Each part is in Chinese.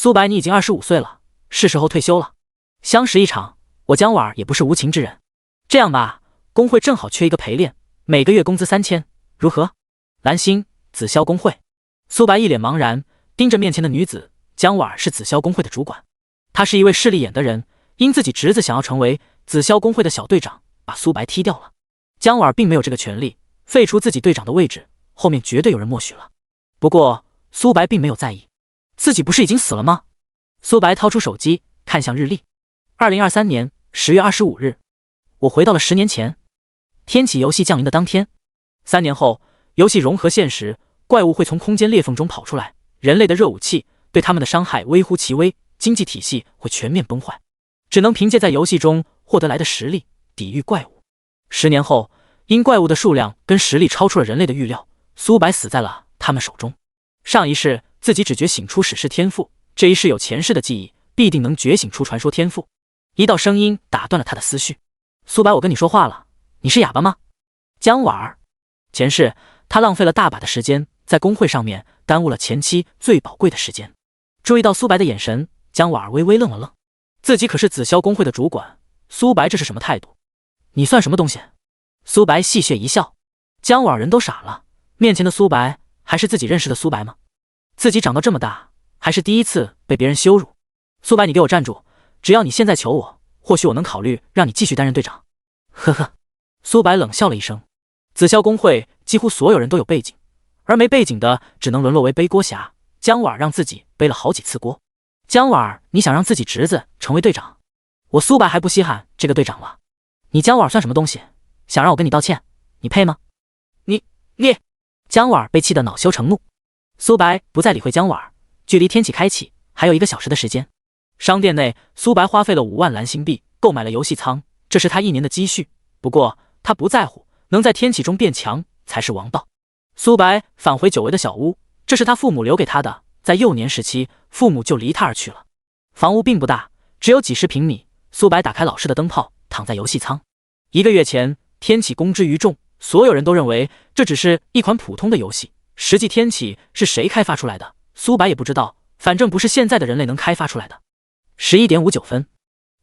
苏白，你已经25岁了，是时候退休了。相识一场，我姜婉也不是无情之人。这样吧，工会正好缺一个陪练，每个月工资3000，如何？蓝星，紫霄工会。苏白一脸茫然，盯着面前的女子。姜婉是紫霄工会的主管，她是一位势利眼的人，因自己侄子想要成为紫霄工会的小队长，把苏白踢掉了。姜婉并没有这个权利，废除自己队长的位置，后面绝对有人默许了。不过苏白并没有在意，自己不是已经死了吗？苏白掏出手机，看向日历。2023年10月25日，我回到了10年前，天启游戏降临的当天。3年后，游戏融合现实，怪物会从空间裂缝中跑出来，人类的热武器对他们的伤害微乎其微，经济体系会全面崩坏，只能凭借在游戏中获得来的实力抵御怪物。10年后，因怪物的数量跟实力超出了人类的预料，苏白死在了他们手中。上一世自己只觉醒出史诗天赋，这一世有前世的记忆，必定能觉醒出传说天赋。一道声音打断了他的思绪：苏白，我跟你说话了，你是哑巴吗？姜婉儿，前世他浪费了大把的时间在工会上面，耽误了前期最宝贵的时间。注意到苏白的眼神，姜婉儿微微愣了愣，自己可是紫霄工会的主管，苏白这是什么态度？你算什么东西？苏白戏谑一笑。姜婉儿人都傻了，面前的苏白还是自己认识的苏白吗？自己长到这么大，还是第一次被别人羞辱。苏白，你给我站住，只要你现在求我，或许我能考虑让你继续担任队长。呵呵，苏白冷笑了一声。紫霄工会几乎所有人都有背景，而没背景的只能沦落为背锅侠。姜婉让自己背了好几次锅。姜婉，你想让自己侄子成为队长，我苏白还不稀罕这个队长了。你姜婉算什么东西？想让我跟你道歉，你配吗？你姜婉被气得恼羞成怒。苏白不再理会姜婉，距离天启开启还有1个小时的时间。商店内，苏白花费了5万蓝星币购买了游戏仓，这是他1年的积蓄。不过他不在乎，能在天启中变强才是王道。苏白返回久违的小屋，这是他父母留给他的，在幼年时期父母就离他而去了。房屋并不大，只有几十平米。苏白打开老式的灯泡，躺在游戏仓。1个月前，天启公之于众，所有人都认为这只是一款普通的游戏，实际天启是谁开发出来的，苏白也不知道，反正不是现在的人类能开发出来的。11点59分，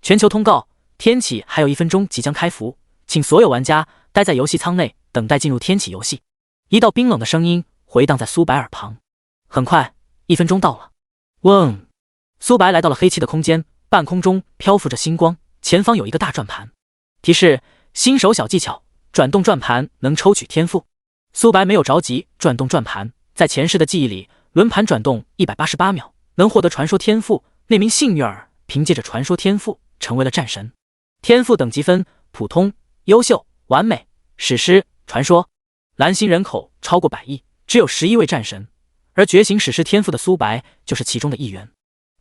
全球通告：天启还有1分钟即将开服，请所有玩家待在游戏舱内，等待进入天启游戏。一道冰冷的声音回荡在苏白耳旁。很快，1分钟到了。嗡！苏白来到了黑漆的空间，半空中漂浮着星光，前方有一个大转盘。提示：新手小技巧，转动转盘能抽取天赋。苏白没有着急转动转盘，在前世的记忆里，轮盘转动188秒，能获得传说天赋。那名幸运儿凭借着传说天赋成为了战神。天赋等级分：普通、优秀、完美、史诗、传说。蓝星人口超过100亿，只有11位战神，而觉醒史诗天赋的苏白就是其中的一员。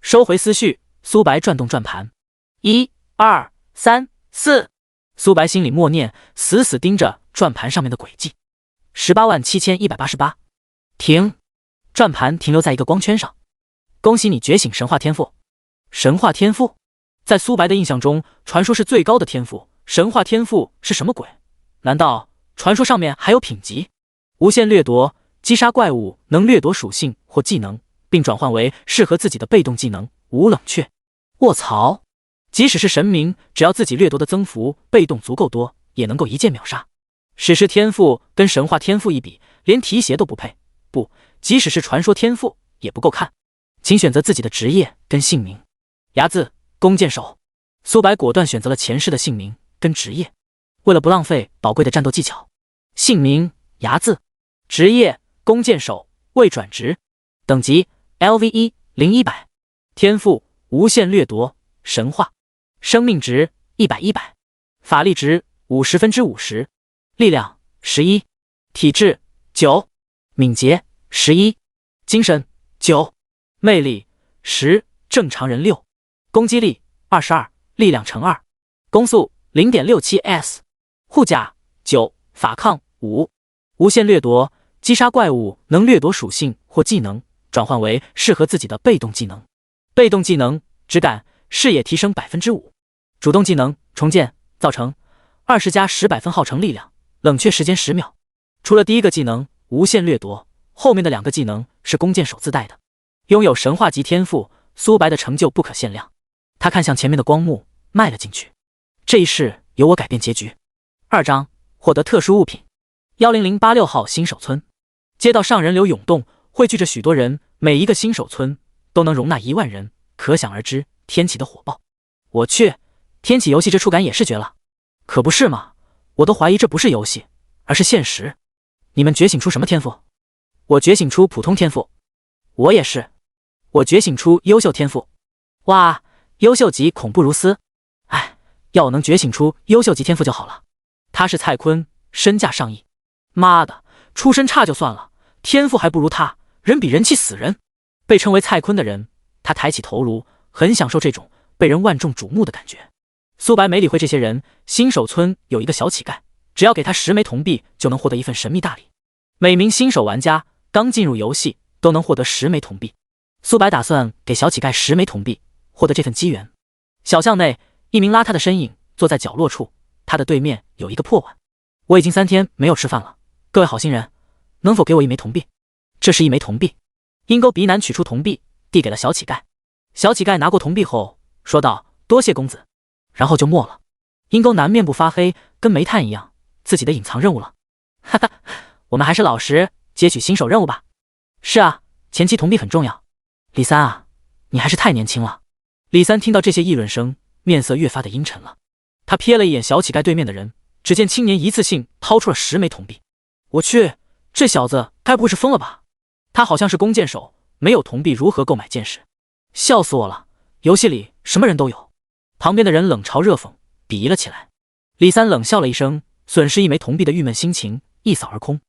收回思绪，苏白转动转盘，1、2、3、4。苏白心里默念，死死盯着转盘上面的轨迹。187188。停！转盘停留在一个光圈上。恭喜你觉醒神话天赋。神话天赋，在苏白的印象中，传说是最高的天赋，神话天赋是什么鬼？难道传说上面还有品级？无限掠夺，击杀怪物能掠夺属性或技能，并转换为适合自己的被动技能，无冷却。卧槽！即使是神明，只要自己掠夺的增幅被动足够多，也能够一剑秒杀。史诗天赋跟神话天赋一比，连提鞋都不配。不，即使是传说天赋也不够看。请选择自己的职业跟姓名。睚眦，弓箭手。苏白果断选择了前世的姓名跟职业，为了不浪费宝贵的战斗技巧。姓名：睚眦，职业：弓箭手，未转职，等级 LV1 0100，天赋：无限掠夺，神话，生命值100，法力值50%，力量11，体质9，敏捷11，精神9，魅力10，正常人6，攻击力22，力量乘2，攻速 0.67s， 护甲9，法抗5。无限掠夺，击杀怪物能掠夺属性或技能，转换为适合自己的被动技能。被动技能：质感，视野提升 5%。主动技能：重建，造成20+10百分耗成力量，冷却时间10秒。除了第一个技能无限掠夺，后面的2个技能是弓箭手自带的。拥有神话级天赋，苏白的成就不可限量。他看向前面的光幕，迈了进去。这一世由我改变结局。2章获得特殊物品。10086号新手村，街道上人流涌动，汇聚着许多人，每一个新手村都能容纳1万人，可想而知天启的火爆。我去，天启游戏这触感也是绝了。可不是嘛，我都怀疑这不是游戏，而是现实。你们觉醒出什么天赋？我觉醒出普通天赋。我也是。我觉醒出优秀天赋。哇，优秀级恐怖如斯。哎，要我能觉醒出优秀级天赋就好了。他是蔡坤，身价上亿。妈的，出身差就算了，天赋还不如他，人比人气死人。被称为蔡坤的人，他抬起头颅，很享受这种被人万众瞩目的感觉。苏白没理会这些人。新手村有一个小乞丐，只要给他10枚铜币，就能获得一份神秘大礼。每名新手玩家刚进入游戏都能获得10枚铜币。苏白打算给小乞丐10枚铜币，获得这份机缘。小巷内，一名邋遢的身影坐在角落处，他的对面有一个破碗。我已经3天没有吃饭了，各位好心人，能否给我1枚铜币？这是1枚铜币。鹰钩鼻男取出铜币，递给了小乞丐。小乞丐拿过铜币后说道：“多谢公子。”然后就没了。鹰钩男面部发黑，跟煤炭一样，自己的隐藏任务了。哈哈，我们还是老实接取新手任务吧。是啊，前期铜币很重要。李三啊，你还是太年轻了。李三听到这些议论声，面色越发的阴沉了。他瞥了一眼小乞丐对面的人，只见青年一次性掏出了10枚铜币。我去，这小子该不会是疯了吧？他好像是弓箭手，没有铜币如何购买箭矢？笑死我了，游戏里什么人都有。旁边的人冷嘲热讽，鄙夷了起来。李三冷笑了一声，损失1枚铜币的郁闷心情一扫而空。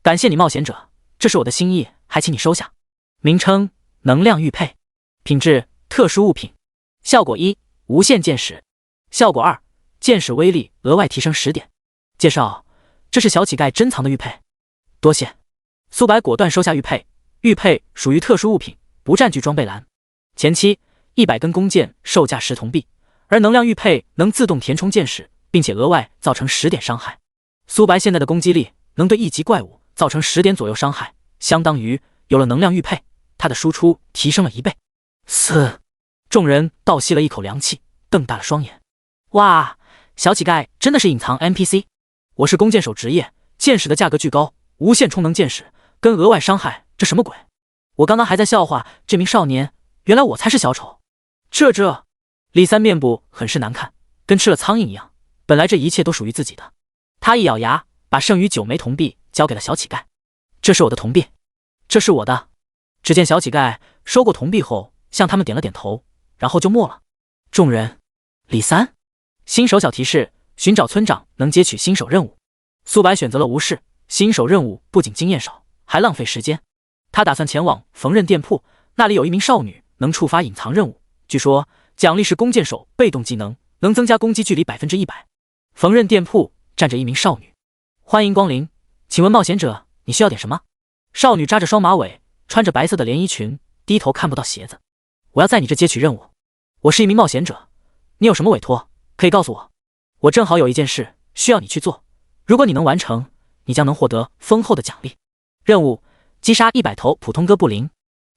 感谢你冒险者，这是我的心意，还请你收下。名称：能量玉佩。品质：特殊物品。效果1：无限箭矢。效果2：箭矢威力额外提升10点。介绍：这是小乞丐珍藏的玉佩。多谢。苏白果断收下玉佩。玉佩属于特殊物品，不占据装备栏。前期100根弓箭售价10铜币，而能量玉佩能自动填充箭矢，并且额外造成10点伤害。苏白现在的攻击力能对1级怪物造成10点左右伤害，相当于有了能量玉佩，他的输出提升了1倍。众人倒吸了一口凉气，瞪大了双眼。哇，小乞丐真的是隐藏 NPC。 我是弓箭手职业，箭矢的价格巨高，无限充能箭矢跟额外伤害，这什么鬼？我刚刚还在笑话这名少年，原来我才是小丑。这李三面部很是难看，跟吃了苍蝇一样。本来这一切都属于自己的。他一咬牙，把剩余9枚铜币交给了小乞丐。这是我的铜币。这是我的。只见小乞丐收过铜币后向他们点了点头，然后就没了。众人，李三。新手小提示：寻找村长能接取新手任务。苏白选择了无视。新手任务不仅经验少，还浪费时间。他打算前往缝纫店铺，那里有一名少女能触发隐藏任务，据说奖励是弓箭手被动技能，能增加攻击距离100%。缝纫店铺站着一名少女。欢迎光临，请问冒险者你需要点什么？少女扎着双马尾，穿着白色的连衣裙，低头看不到鞋子。我要在你这接取任务。我是一名冒险者，你有什么委托可以告诉我？我正好有一件事需要你去做，如果你能完成，你将能获得丰厚的奖励。任务：击杀100头普通哥布林，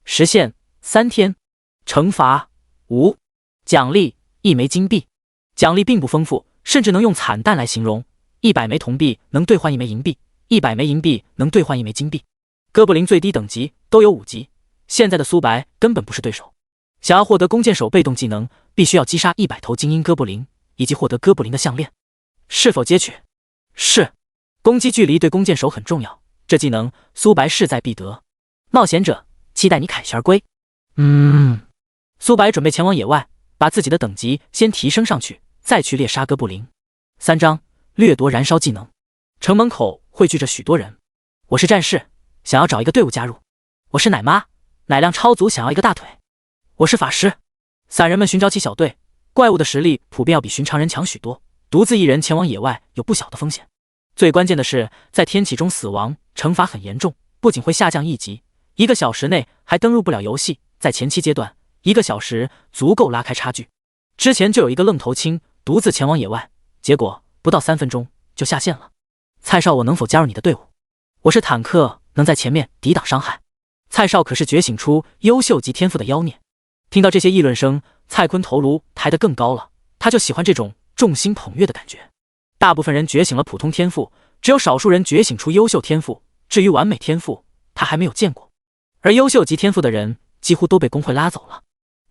时限3天。惩罚：无。奖励1枚金币。奖励并不丰富，甚至能用惨淡来形容。100枚铜币能兑换1枚银币，100枚银币能兑换1枚金币。哥布林最低等级都有5级，现在的苏白根本不是对手。想要获得弓箭手被动技能，必须要击杀100头精英哥布林，以及获得哥布林的项链。是否接取？是。攻击距离对弓箭手很重要，这技能苏白势在必得。冒险者，期待你凯旋而归。苏白准备前往野外，把自己的等级先提升上去，再去猎杀哥布林。3章掠夺燃烧技能。城门口汇聚着许多人。我是战士，想要找一个队伍加入。我是奶妈，奶量超足，想要一个大腿。我是法师。散人们寻找起小队，怪物的实力普遍要比寻常人强许多，独自一人前往野外有不小的风险。最关键的是，在天启中死亡惩罚很严重，不仅会下降1级，1个小时内还登入不了游戏。在前期阶段，1个小时足够拉开差距。之前就有一个愣头青独自前往野外，结果不到3分钟就下线了。蔡少，我能否加入你的队伍？我是坦克，能在前面抵挡伤害。蔡少可是觉醒出优秀级天赋的妖孽。听到这些议论声，蔡坤头颅抬得更高了。他就喜欢这种众星捧月的感觉。大部分人觉醒了普通天赋，只有少数人觉醒出优秀天赋。至于完美天赋，他还没有见过。而优秀级天赋的人几乎都被工会拉走了。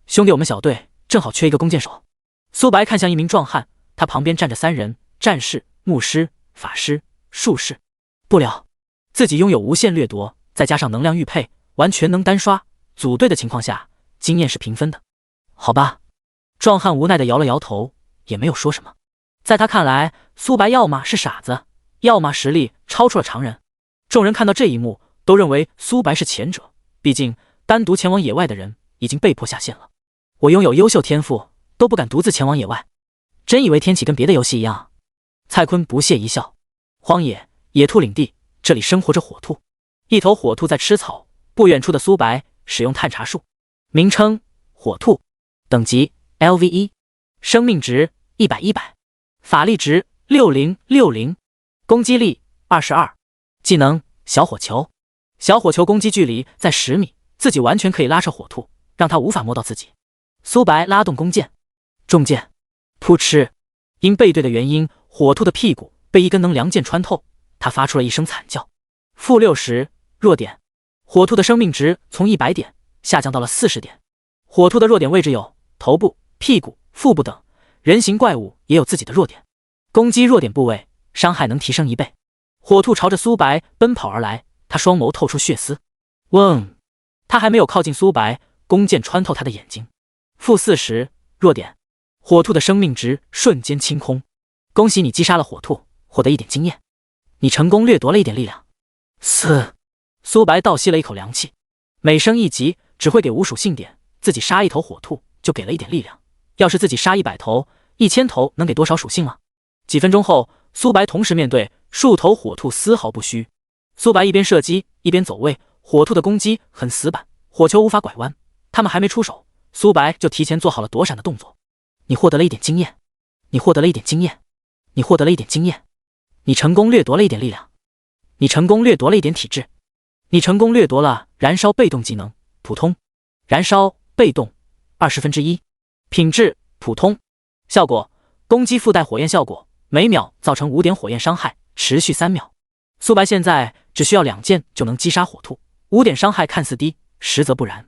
兄弟，我们小队正好缺一个弓箭手。苏白看向一名壮汉，他旁边站着3人：战士、牧师、法师、术士。不了，自己拥有无限掠夺，再加上能量玉佩，完全能单刷。组队的情况下，经验是平分的。好吧，壮汉无奈地摇了摇头，也没有说什么。在他看来，苏白要么是傻子，要么实力超出了常人。众人看到这一幕，都认为苏白是前者，毕竟单独前往野外的人已经被迫下线了。我拥有优秀天赋，都不敢独自前往野外。真以为天启跟别的游戏一样？蔡坤不屑一笑。荒野野兔领地，这里生活着火兔。一头火兔在吃草。不远处的苏白使用探查术，名称火兔，等级 LV1， 生命值100，法力值6060，攻击力22，技能小火球。小火球攻击距离在10米，自己完全可以拉扯火兔，让它无法摸到自己。苏白拉动弓箭，中箭，扑哧！因背对的原因，火兔的屁股被一根能量箭穿透，它发出了一声惨叫。-60，弱点，火兔的生命值从100点下降到了40点。火兔的弱点位置有头部、屁股、腹部等，人形怪物也有自己的弱点。攻击弱点部位，伤害能提升1倍。火兔朝着苏白奔跑而来，他双眸透出血丝。嗡！他还没有靠近苏白，弓箭穿透他的眼睛。-40，弱点，火兔的生命值瞬间清空。恭喜你击杀了火兔，获得1点经验。你成功掠夺了1点力量。苏白倒吸了一口凉气。每升1级只会给5属性点，自己杀一头火兔就给了1点力量。要是自己杀100头、1000头，能给多少属性了？几分钟后，苏白同时面对数头火兔，丝毫不虚。苏白一边射击一边走位，火兔的攻击很死板，火球无法拐弯。他们还没出手，苏白就提前做好了躲闪的动作。你获得了1点经验，你获得了1点经验，你获得了1点经验，你成功掠夺了1点力量，你成功掠夺了1点体质，你成功掠夺了燃烧被动技能普通，燃烧被动1/20，品质普通，效果攻击附带火焰效果，每秒造成5点火焰伤害，持续3秒。苏白现在只需要2箭就能击杀火兔，5点伤害看似低，实则不然。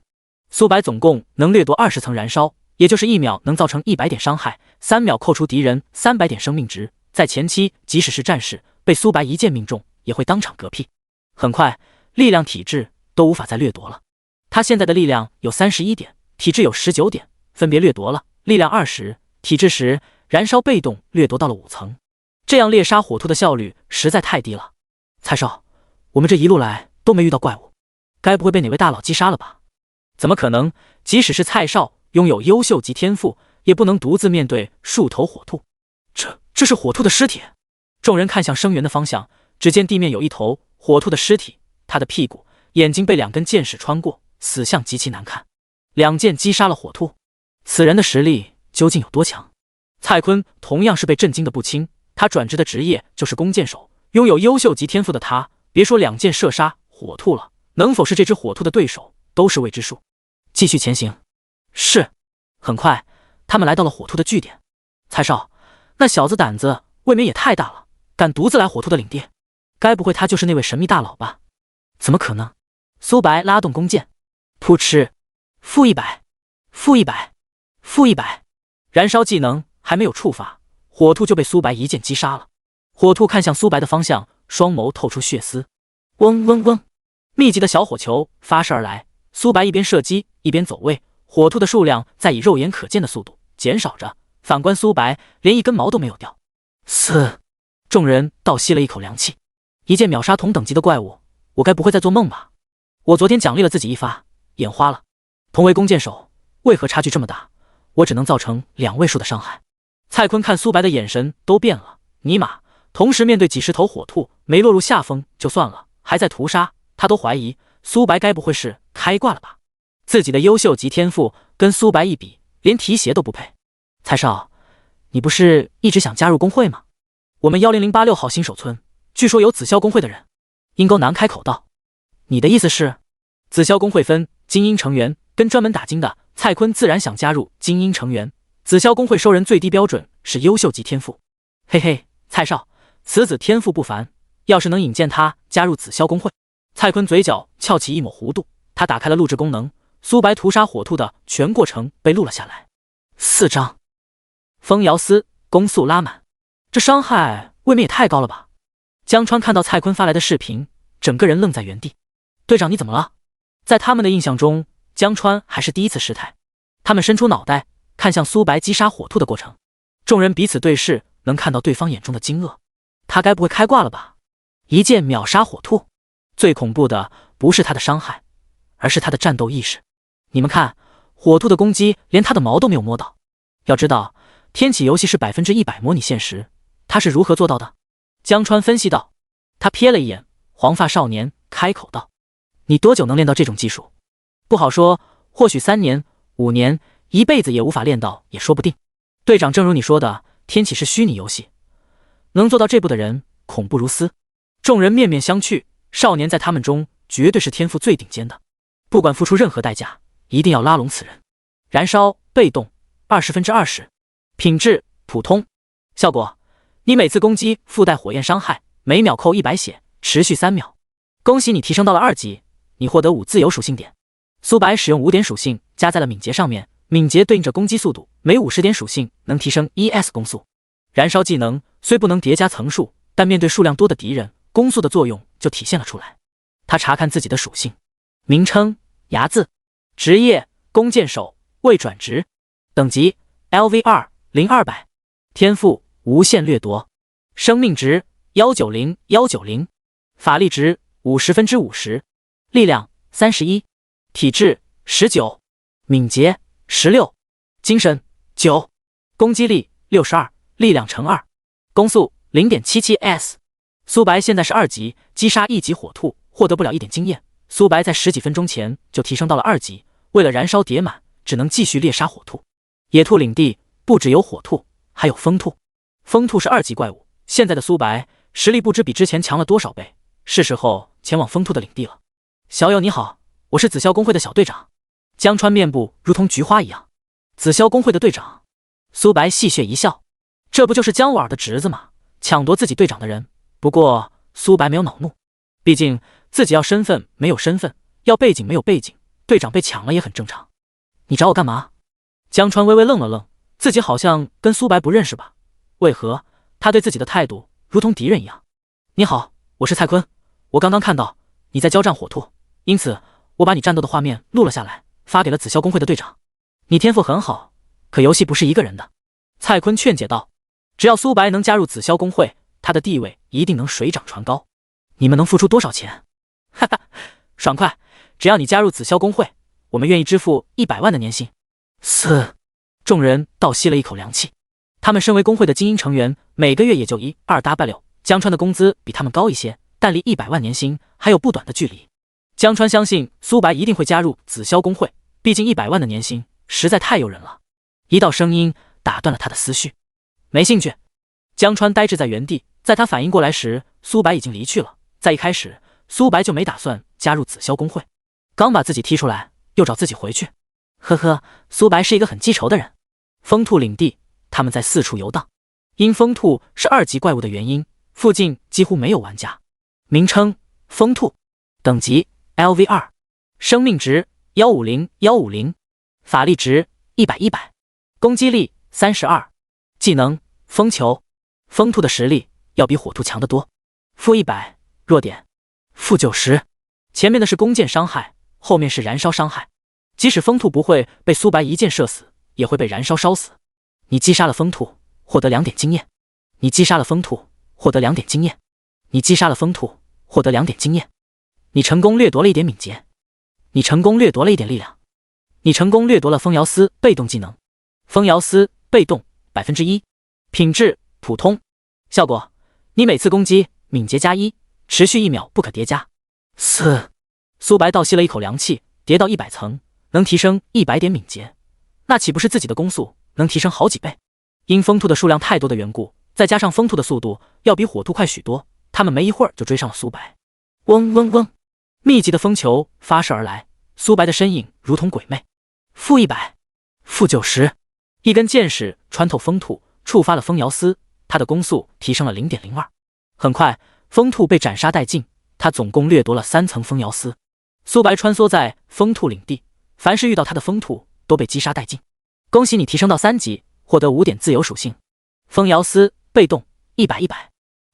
苏白总共能掠夺20层燃烧，也就是1秒能造成100点伤害，3秒扣除敌人300点生命值。在前期，即使是战士被苏白一箭命中，也会当场嗝屁。很快，力量、体质都无法再掠夺了。他现在的力量有31点，体质有19点，分别掠夺了力量20、体质10，燃烧被动掠夺到了5层。这样猎杀火兔的效率实在太低了。蔡少，我们这一路来都没遇到怪物，该不会被哪位大佬击杀了吧？怎么可能？即使是蔡少拥有优秀级天赋，也不能独自面对数头火兔。这是火兔的尸体。众人看向声源的方向，只见地面有一头火兔的尸体，它的屁股、眼睛被2根箭矢穿过，死相极其难看。2箭击杀了火兔，此人的实力究竟有多强？蔡坤同样是被震惊的不轻，他转职的职业就是弓箭手，拥有优秀级天赋的他，别说2箭射杀火兔了，能否是这只火兔的对手都是未知数。继续前行。是。很快，他们来到了火兔的据点。蔡少，那小子胆子未免也太大了，敢独自来火兔的领地，该不会他就是那位神秘大佬吧？怎么可能？苏白拉动弓箭，扑哧，-100，-100，-100，燃烧技能还没有触发，火兔就被苏白一箭击杀了。火兔看向苏白的方向，双眸透出血丝。嗡嗡嗡，密集的小火球发射而来，苏白一边射击一边走位，火兔的数量在以肉眼可见的速度减少着，反观苏白连一根毛都没有掉。众人倒吸了一口凉气，一箭秒杀同等级的怪物，我该不会在做梦吧？我昨天奖励了自己一发，眼花了。同为弓箭手，为何差距这么大？我只能造成2位数的伤害。蔡坤看苏白的眼神都变了，尼玛，同时面对几十头火兔，没落入下风就算了，还在屠杀，他都怀疑苏白该不会是开挂了吧？自己的优秀级天赋跟苏白一比，连提鞋都不配。蔡少，你不是一直想加入工会吗？我们10086号新手村据说有紫霄工会的人。鹰钩男开口道。你的意思是？紫霄工会分精英成员跟专门打金的，蔡坤自然想加入精英成员。紫霄公会收人最低标准是优秀级天赋。嘿嘿，蔡少，此子天赋不凡，要是能引荐他加入紫霄公会。蔡坤嘴角翘起一抹弧度，他打开了录制功能，苏白屠杀火兔的全过程被录了下来。4张。风摇丝，攻速拉满，这伤害未免也太高了吧？江川看到蔡坤发来的视频，整个人愣在原地。队长，你怎么了？在他们的印象中，江川还是第一次失态。他们伸出脑袋看向苏白击杀火兔的过程，众人彼此对视，能看到对方眼中的惊愕。他该不会开挂了吧？一剑秒杀火兔，最恐怖的不是他的伤害，而是他的战斗意识。你们看，火兔的攻击连他的毛都没有摸到。要知道，天启游戏是100%模拟现实，他是如何做到的？江川分析道。他瞥了一眼黄发少年，开口道：“你多久能练到这种技术？不好说，或许3年、5年、一辈子也无法练到，也说不定。队长，正如你说的，天启是虚拟游戏，能做到这步的人恐怖如斯。”众人面面相觑，少年在他们中绝对是天赋最顶尖的，不管付出任何代价，一定要拉拢此人。燃烧被动20%，品质普通，效果你每次攻击附带火焰伤害，每秒扣100血，持续3秒。恭喜你提升到了2级，你获得5自由属性点。苏白使用5点属性加在了敏捷上面，敏捷对应着攻击速度，每50点属性能提升 ES 攻速。燃烧技能虽不能叠加层数，但面对数量多的敌人，攻速的作用就体现了出来。他查看自己的属性，名称睚眦，职业弓箭手，未转职，等级 LV2 0200，天赋无限掠夺，生命值190，法力值50%，力量31，体质19，敏捷16，精神9，攻击力62，力量乘2，攻速 0.77s。 苏白现在是2级，击杀1级火兔获得不了1点经验。苏白在10几分钟前就提升到了2级，为了燃烧叠满，只能继续猎杀火兔。野兔领地不只有火兔，还有风兔。风兔是2级怪物，现在的苏白实力不知比之前强了多少倍，是时候前往风兔的领地了。小友你好，我是紫霄公会的小队长。江川面部如同菊花一样。紫霄公会的队长？苏白戏谑一笑，这不就是姜婉的侄子吗？抢夺自己队长的人。不过苏白没有恼怒，毕竟自己要身份没有身份，要背景没有背景，队长被抢了也很正常。你找我干嘛？江川微微愣了愣，自己好像跟苏白不认识吧？为何他对自己的态度如同敌人一样？你好，我是蔡坤，我刚刚看到你在交战火兔，因此我把你战斗的画面录了下来，发给了紫霄公会的队长。你天赋很好，可游戏不是一个人的。蔡坤劝解道，只要苏白能加入紫霄公会，他的地位一定能水涨船高。你们能付出多少钱？哈哈，爽快，只要你加入紫霄公会，我们愿意支付100万的年薪。众人倒吸了一口凉气。他们身为公会的精英成员，每个月也就1-2W，江川的工资比他们高一些，但离100万年薪还有不短的距离。江川相信苏白一定会加入紫霄公会，毕竟100万的年薪实在太诱人了。一道声音打断了他的思绪，没兴趣。江川呆滞在原地，在他反应过来时，苏白已经离去了。在一开始，苏白就没打算加入紫霄公会，刚把自己踢出来，又找自己回去。呵呵，苏白是一个很记仇的人。风兔领地，他们在四处游荡。因风兔是2级怪物的原因，附近几乎没有玩家。名称风兔，等级 LV2，生命值150，法力值100，攻击力32，技能风球。风兔的实力要比火兔强得多。-100，弱点-90。前面的是弓箭伤害，后面是燃烧伤害。即使风兔不会被苏白一箭射死，也会被燃烧烧死。你击杀了风兔，获得2点经验。你击杀了风兔，获得2点经验。你击杀了风兔，获得2点经验。你成功掠夺了1点敏捷。你成功掠夺了1点力量。你成功掠夺了风摇丝被动技能。风摇丝被动1%，品质普通，效果你每次攻击敏捷+1，持续1秒，不可叠加。苏白倒吸了一口凉气，叠到100层，能提升100点敏捷，那岂不是自己的攻速能提升好几倍？因风兔的数量太多的缘故，再加上风兔的速度要比火兔快许多，他们没一会儿就追上了苏白。嗡嗡嗡，密集的风球发射而来，苏白的身影如同鬼魅。-100，-90，一根箭矢穿透风兔，触发了风摇丝，它的攻速提升了 0.02。很快，风兔被斩杀殆尽，他总共掠夺了3层风摇丝。苏白穿梭在风兔领地，凡是遇到他的风兔都被击杀殆尽。恭喜你提升到3级，获得5点自由属性。风摇丝被动100，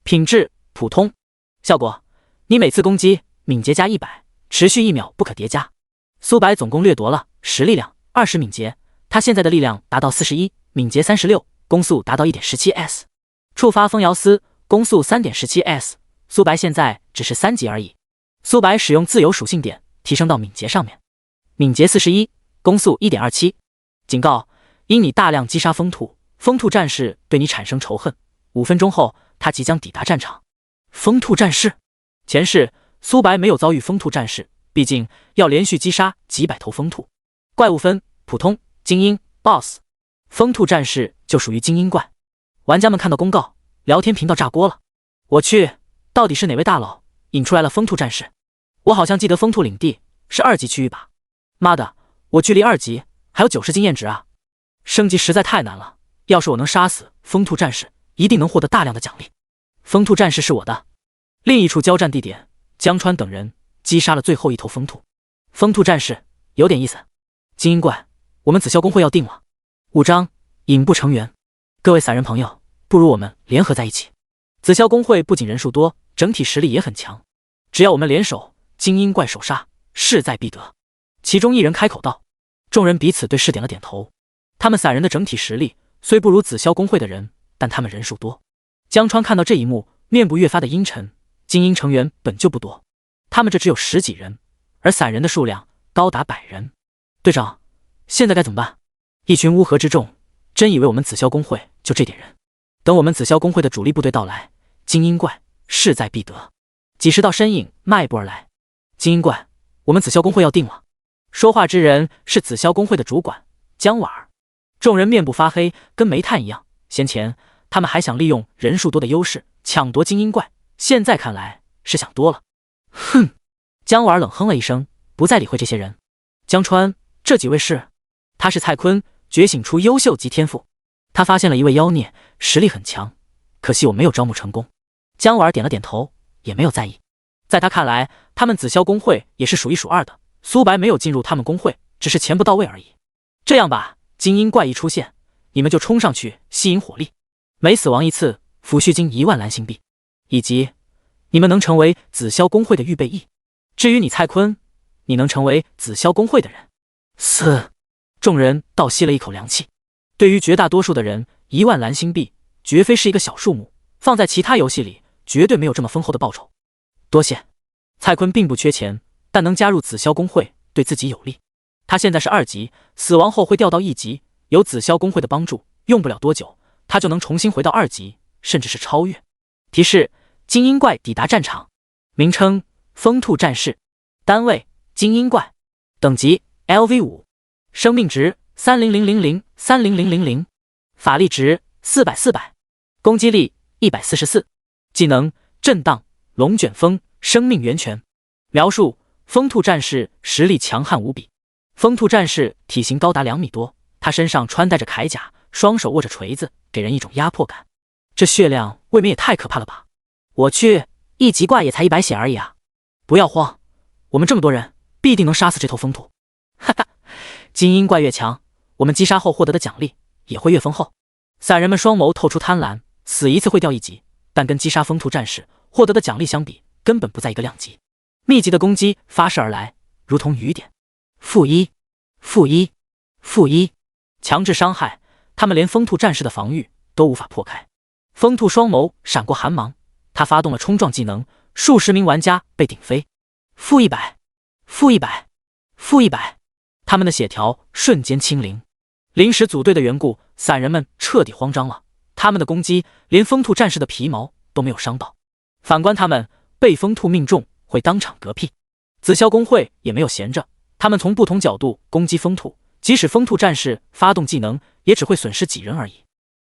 品质普通，效果你每次攻击敏捷加100，持续1秒不可叠加。苏白总共掠夺了10力量、20敏捷，他现在的力量达到41，敏捷36，攻速达到 1.17s。触发风摇丝，攻速 3.17s。苏白现在只是3级而已。苏白使用自由属性点提升到敏捷上面，敏捷41，攻速 1.27。警告：因你大量击杀风兔，风兔战士对你产生仇恨，5分钟后他即将抵达战场。风兔战士，前世苏白没有遭遇风兔战士，毕竟要连续击杀几百头风兔。怪物分普通、精英、BOSS， 风兔战士就属于精英怪。玩家们看到公告，聊天频道炸锅了。我去，到底是哪位大佬引出来了风兔战士？我好像记得风兔领地是2级区域吧？妈的，我距离2级还有90经验值啊！升级实在太难了，要是我能杀死风兔战士，一定能获得大量的奖励。风兔战士是我的。另一处交战地点，江川等人击杀了最后一头风兔。风兔战士有点意思。精英怪，我们紫霄公会要定了。5章引部成员，各位散人朋友，不如我们联合在一起。紫霄公会不仅人数多，整体实力也很强，只要我们联手，精英怪首杀，势在必得。其中一人开口道，众人彼此对视点了点头。他们散人的整体实力虽不如紫霄公会的人，但他们人数多。江川看到这一幕，面部越发的阴沉。精英成员本就不多，他们这只有10几人，而散人的数量高达100人。队长，现在该怎么办？一群乌合之众，真以为我们紫霄公会就这点人？等我们紫霄公会的主力部队到来，精英怪势在必得。几十道身影迈步而来。精英怪，我们紫霄公会要定了。说话之人是紫霄公会的主管江婉儿。众人面部发黑，跟煤炭一样。先前他们还想利用人数多的优势抢夺精英怪，现在看来是想多了。哼！江婉儿冷哼了一声，不再理会这些人。江川，这几位是？他是蔡坤，觉醒出优秀级天赋。他发现了一位妖孽，实力很强，可惜我没有招募成功。江婉儿点了点头，也没有在意。在他看来，他们紫霄公会也是数1数2的，苏白没有进入他们公会，只是钱不到位而已。这样吧，精英怪一出现，你们就冲上去吸引火力，每死亡1次，抚恤金1万蓝星币，以及你们能成为紫霄公会的预备役。至于你蔡坤，你能成为紫霄公会的人。众人倒吸了一口凉气。对于绝大多数的人，1万蓝星币绝非是一个小数目，放在其他游戏里绝对没有这么丰厚的报酬。多谢。蔡坤并不缺钱，但能加入紫霄公会对自己有利。他现在是2级，死亡后会掉到1级，有紫霄公会的帮助，用不了多久他就能重新回到2级，甚至是超越。提示：精英怪抵达战场，名称：风兔战士，单位：精英怪，等级 LV5， 生命值30000，30000，法力值400，攻击力144，技能：震荡、龙卷风、生命源泉。描述：风兔战士实力强悍无比。风兔战士体型高达2米多，他身上穿戴着铠甲，双手握着锤子，给人一种压迫感。这血量未免也太可怕了吧！我去，1级怪也才100血而已啊！不要慌，我们这么多人，必定能杀死这头风兔。哈哈，精英怪越强，我们击杀后获得的奖励也会越丰厚。散人们双眸透出贪婪，死1次会掉1级，但跟击杀风兔战士获得的奖励相比，根本不在一个量级。密集的攻击发射而来，如同雨点。-1，-1，-1，强制伤害，他们连风兔战士的防御都无法破开。风兔双眸闪过寒芒，他发动了冲撞技能，数十名玩家被顶飞。-100，-100，-100，他们的血条瞬间清零。临时组队的缘故，散人们彻底慌张了。他们的攻击连风兔战士的皮毛都没有伤到，反观他们被风兔命中会当场嗝屁。紫霄公会也没有闲着，他们从不同角度攻击风兔，即使风兔战士发动技能，也只会损失几人而已，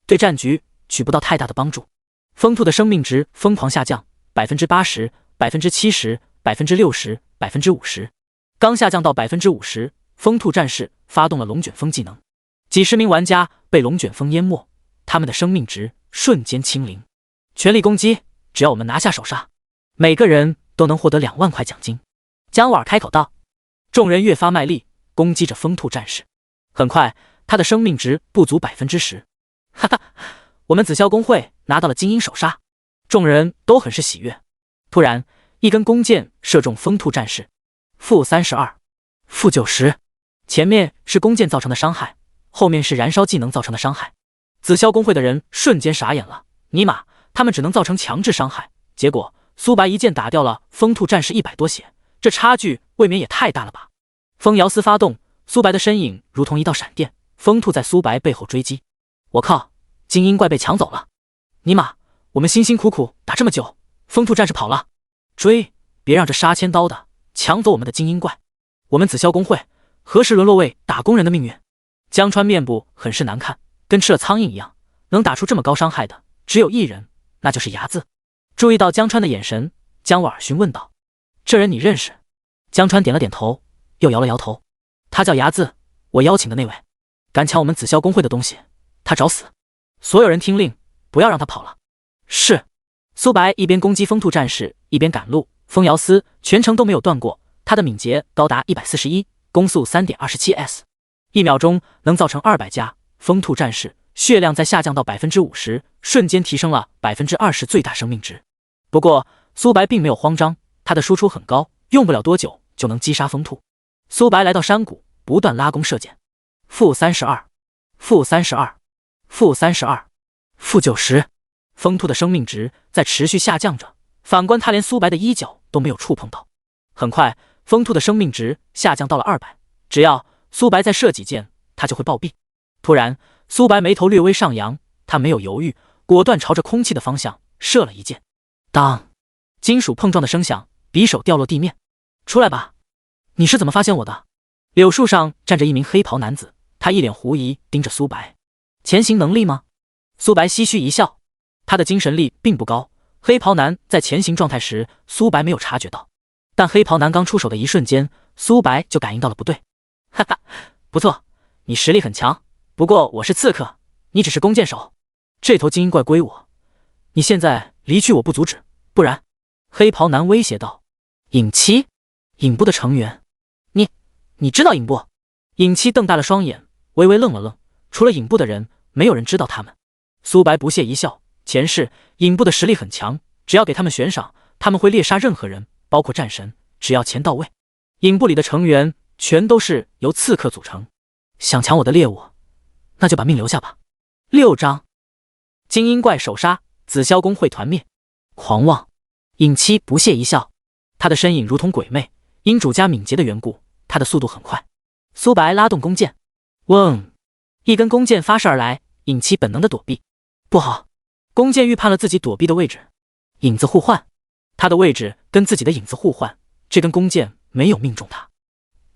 对战局取不到太大的帮助。风兔的生命值疯狂下降 80%、70%、60%、50%，刚下降到 50%，风兔战士发动了龙卷风技能，几十名玩家被龙卷风淹没，他们的生命值瞬间清零。全力攻击，只要我们拿下首杀，每个人都能获得2万块奖金。姜瓦尔开口道。众人越发卖力攻击着风兔战士，很快他的生命值不足 10%。 哈哈，我们紫霄公会拿到了精英首杀，众人都很是喜悦。突然一根弓箭射中风兔战士，负32，负90。前面是弓箭造成的伤害，后面是燃烧技能造成的伤害。紫霄公会的人瞬间傻眼了，尼玛，他们只能造成强制伤害，结果苏白一剑打掉了风兔战士100多血，这差距未免也太大了吧。风摇丝发动，苏白的身影如同一道闪电，风兔在苏白背后追击。我靠，精英怪被抢走了！尼玛，我们辛辛苦苦打这么久，风兔战士跑了！追，别让这杀千刀的抢走我们的精英怪！我们紫霄公会何时沦落为打工人的命运？江川面部很是难看，跟吃了苍蝇一样，能打出这么高伤害的只有一人，那就是睚眦。注意到江川的眼神，姜瓦尔询问道：“这人你认识？”江川点了点头，又摇了摇头。他叫睚眦，我邀请的那位，敢抢我们紫霄公会的东西，他找死！所有人听令，不要让他跑了。是。苏白一边攻击风兔战士，一边赶路。风摇丝全程都没有断过，他的敏捷高达141，攻速 3.27s， 1秒钟能造成200加。风兔战士血量再下降到 50%， 瞬间提升了 20% 最大生命值。不过苏白并没有慌张，他的输出很高，用不了多久就能击杀风兔。苏白来到山谷，不断拉弓射箭，负32，负32，负32，负90。风兔的生命值在持续下降着，反观他连苏白的衣角都没有触碰到。很快风兔的生命值下降到了200，只要苏白再射几箭，他就会暴毙。突然苏白眉头略微上扬，他没有犹豫，果断朝着空气的方向射了一箭。当，金属碰撞的声响，匕首掉落地面。出来吧，你是怎么发现我的？柳树上站着一名黑袍男子，他一脸狐疑盯着苏白。潜行能力吗？苏白唏嘘一笑，他的精神力并不高，黑袍男在潜行状态时苏白没有察觉到，但黑袍男刚出手的一瞬间，苏白就感应到了不对。哈哈，不错，你实力很强，不过我是刺客，你只是弓箭手，这头精英怪归我，你现在离去我不阻止，不然。黑袍男威胁道。影七，影部的成员，你知道影部？影七瞪大了双眼，微微愣了愣，除了影部的人，没有人知道他们。苏白不屑一笑，前世影部的实力很强，只要给他们悬赏，他们会猎杀任何人，包括战神，只要钱到位。影部里的成员全都是由刺客组成，想抢我的猎物，那就把命留下吧。6章，精英怪首杀，紫霄公会团灭。狂妄，影七不屑一笑，他的身影如同鬼魅，因主家敏捷的缘故，他的速度很快。苏白拉动弓箭，嗡，一根弓箭发射而来，影七本能的躲避。不好，弓箭预判了自己躲避的位置，影子互换，他的位置跟自己的影子互换，这根弓箭没有命中他。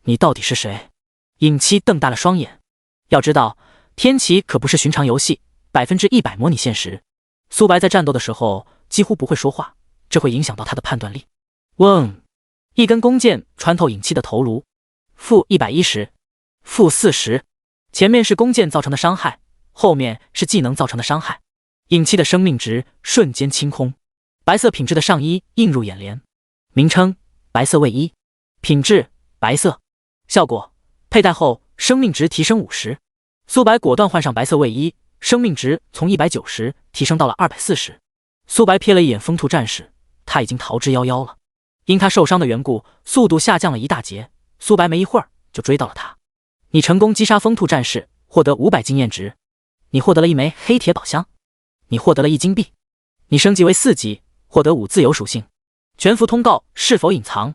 你到底是谁？影七瞪大了双眼。要知道，天启可不是寻常游戏，100%模拟现实。苏白在战斗的时候几乎不会说话，这会影响到他的判断力。嗡，一根弓箭穿透影七的头颅，负110，负40。前面是弓箭造成的伤害，后面是技能造成的伤害。影七的生命值瞬间清空。白色品质的上衣映入眼帘，名称白色卫衣，品质白色，效果佩戴后生命值提升50。苏白果断换上白色卫衣，生命值从190提升到了240。苏白瞥了一眼风兔战士，他已经逃之夭夭了。因他受伤的缘故，速度下降了一大截。苏白没一会儿就追到了他。你成功击杀风兔战士，获得500经验值。你获得了1枚黑铁宝箱。你获得了1金币。你升级为4级，获得5自由属性。全服通告是否隐藏？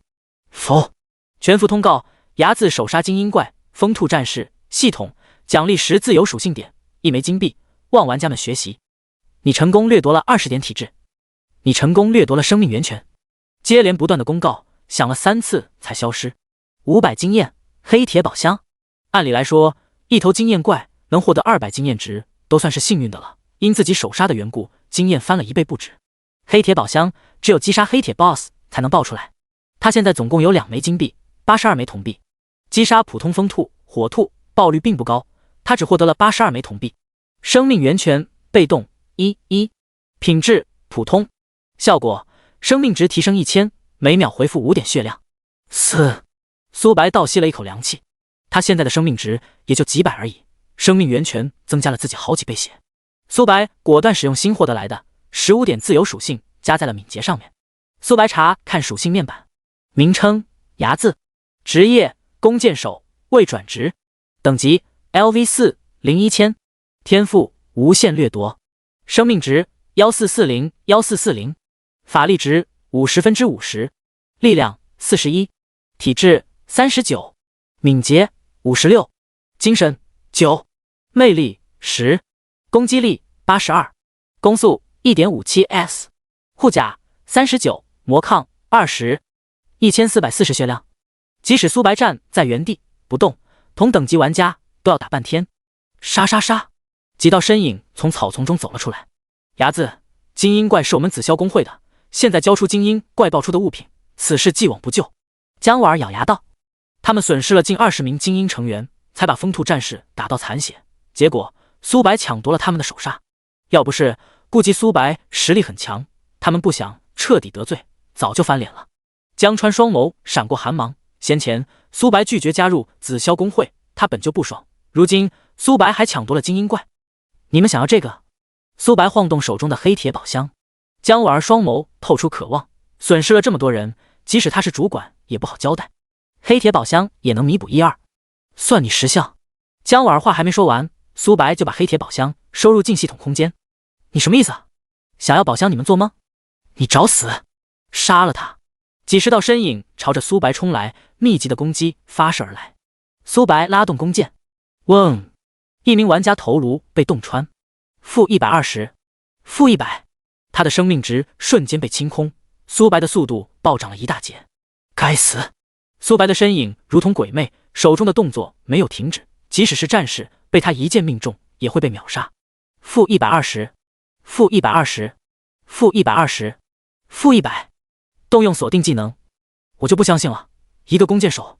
否。全服通告：睚眦首杀精英怪，风兔战士。系统奖励10自由属性点，1枚金币，望玩家们学习。你成功掠夺了20点体质。你成功掠夺了生命源泉。接连不断的公告响了3次才消失。500经验，黑铁宝箱。按理来说，一头经验怪能获得200经验值，都算是幸运的了。因自己首杀的缘故，经验翻了1倍不止。黑铁宝箱只有击杀黑铁 BOSS 才能爆出来。他现在总共有2枚金币，82枚铜币。击杀普通风兔、火兔，爆率并不高，他只获得了82枚铜币。生命源泉被动1，品质普通，效果生命值提升1000，每秒回复5点血量。苏白倒吸了一口凉气，他现在的生命值也就几百而已，生命源泉增加了自己好几倍血。苏白果断使用新获得来的15点自由属性加在了敏捷上面。苏白查看属性面板，名称睚眦，职业弓箭手，未转职，等级 LV4 01000，天赋无限掠夺，生命值1440，法力值50%，力量41，体质39，敏捷56，精神9，魅力10，攻击力82，攻速 1.57s， 护甲39，魔抗20，1440血量。即使苏白站在原地不动，同等级玩家都要打半天。杀杀杀！几道身影从草丛中走了出来。睚眦，精英怪是我们紫霄公会的，现在交出精英怪爆出的物品，此事既往不咎。姜婉咬牙道：“他们损失了近20名精英成员，才把风兔战士打到残血，结果苏白抢夺了他们的首杀。要不是顾及苏白实力很强，他们不想彻底得罪，早就翻脸了。”江川双眸闪过寒芒。先前苏白拒绝加入紫霄公会，他本就不爽，如今苏白还抢夺了精英怪，你们想要这个？苏白晃动手中的黑铁宝箱，姜婉儿双眸透出渴望，损失了这么多人，即使他是主管也不好交代，黑铁宝箱也能弥补1、2，算你识相。姜婉儿话还没说完，苏白就把黑铁宝箱收入进系统空间。你什么意思？想要宝箱你们做吗？你找死！杀了他！几十道身影朝着苏白冲来，密集的攻击发射而来。苏白拉动弓箭，嗡！一名玩家头颅被洞穿，负120，负100，他的生命值瞬间被清空。苏白的速度暴涨了一大截。该死！苏白的身影如同鬼魅，手中的动作没有停止，即使是战士被他一剑命中，也会被秒杀。负120，负120，负120，负100。动用锁定技能，我就不相信了，一个弓箭手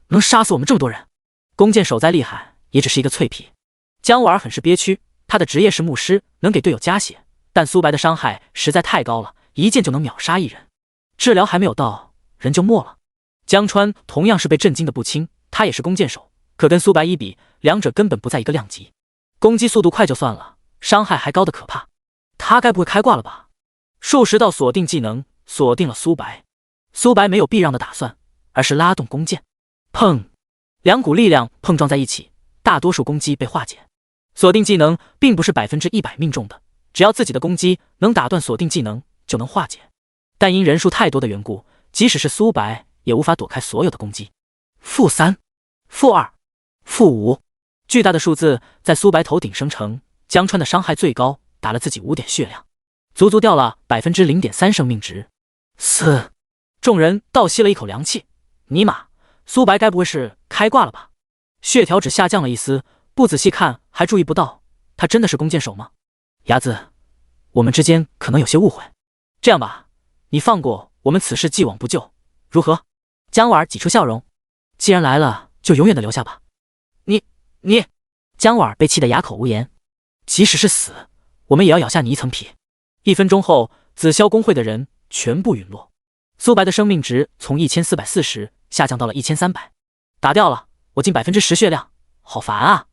能杀死我们这么多人。弓箭手再厉害，也只是一个脆皮。姜婉儿很是憋屈，他的职业是牧师，能给队友加血，但苏白的伤害实在太高了，一剑就能秒杀一人，治疗还没有到，人就没了。江川同样是被震惊的不轻，他也是弓箭手，可跟苏白一比，两者根本不在一个量级。攻击速度快就算了，伤害还高的可怕。他该不会开挂了吧？数十道锁定技能锁定了苏白，苏白没有避让的打算，而是拉动弓箭，砰！两股力量碰撞在一起，大多数攻击被化解。锁定技能并不是100%命中的，只要自己的攻击能打断锁定技能，就能化解。但因人数太多的缘故，即使是苏白也无法躲开所有的攻击。负3，负2，负5，巨大的数字在苏白头顶生成。江川的伤害最高，打了自己5点血量，足足掉了0.3%生命值。众人倒吸了一口凉气，尼玛，苏白该不会是开挂了吧？血条只下降了一丝，不仔细看还注意不到，他真的是弓箭手吗？睚眦，我们之间可能有些误会，这样吧，你放过我们，此事既往不咎，如何？姜婉挤出笑容，既然来了，就永远的留下吧。你，姜婉被气得哑口无言，即使是死，我们也要咬下你一层皮。1分钟后，紫霄公会的人全部陨落。苏白的生命值从1440下降到了1300，打掉了我近10%血量，好烦啊！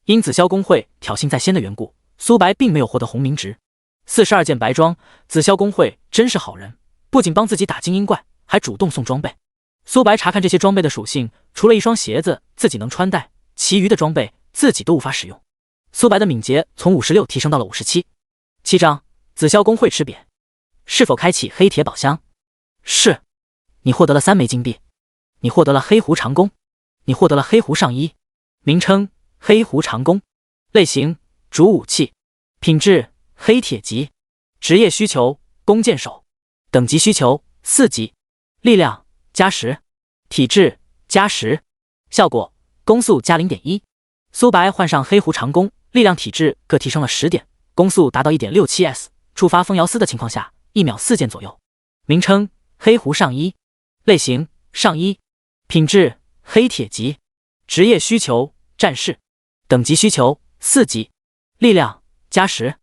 因紫霄公会挑衅在先的缘故，苏白并没有获得红名值。42件白装，紫霄公会真是好人，不仅帮自己打精英怪，还主动送装备。苏白查看这些装备的属性，除了一双鞋子自己能穿戴，其余的装备自己都无法使用。苏白的敏捷从56提升到了57。7章紫霄公会吃瘪，是否开启黑铁宝箱？是。你获得了3枚金币，你获得了黑狐长弓，你获得了黑狐上衣，名称黑狐长弓，类型主武器，品质黑铁级，职业需求弓箭手，等级需求4级，力量加10，体质加10，效果攻速加 0.1。 苏白换上黑狐长弓，力量体质各提升了10点，攻速达到 1.67s， 触发风摇丝的情况下1秒4件左右。名称黑狐上衣，类型上衣，品质黑铁级，职业需求战士，等级需求4级，力量加10，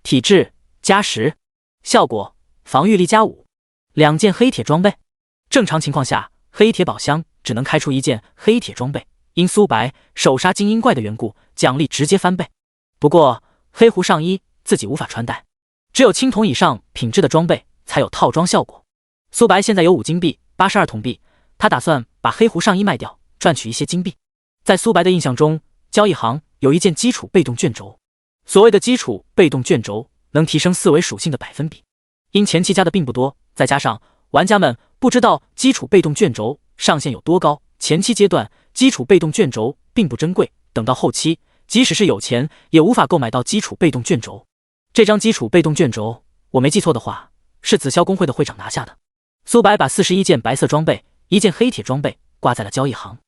体质加10，效果防御力加5，2件黑铁装备。正常情况下，黑铁宝箱只能开出1件黑铁装备，因苏白手杀精英怪的缘故，奖励直接翻倍。不过黑狐上衣自己无法穿戴，只有青铜以上品质的装备才有套装效果。苏白现在有5金币，82铜币，他打算把黑狐上衣卖掉，赚取一些金币。在苏白的印象中，交易行有1件基础被动卷轴，所谓的基础被动卷轴能提升4维属性的百分比，因前期加的并不多，再加上玩家们不知道基础被动卷轴上限有多高，前期阶段基础被动卷轴并不珍贵，等到后期即使是有钱也无法购买到基础被动卷轴。这张基础被动卷轴，我没记错的话，是紫霄公会的会长拿下的。苏白把41件白色装备、1件黑铁装备挂在了交易行。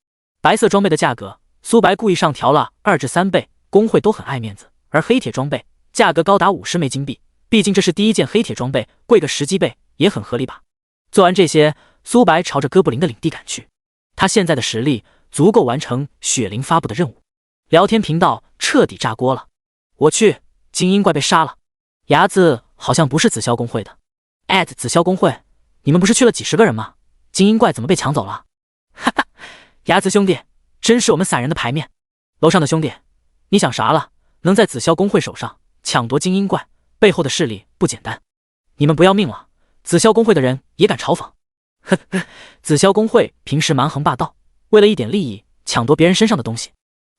白色装备的价格，苏白故意上调了2至3倍，公会都很爱面子。而黑铁装备价格高达50枚金币，毕竟这是第1件黑铁装备，贵个10几倍也很合理吧。做完这些，苏白朝着哥布林的领地赶去。他现在的实力足够完成雪灵发布的任务。聊天频道彻底炸锅了，我去，精英怪被杀了。牙子好像不是紫霄公会的，紫霄公会，你们不是去了几10个人吗？精英怪怎么被抢走了？哈哈，牙子兄弟，真是我们散人的牌面。楼上的兄弟，你想啥了？能在紫霄公会手上抢夺精英怪，背后的势力不简单。你们不要命了？紫霄公会的人也敢嘲讽？呵呵，紫霄公会平时蛮横霸道，为了一点利益抢夺别人身上的东西。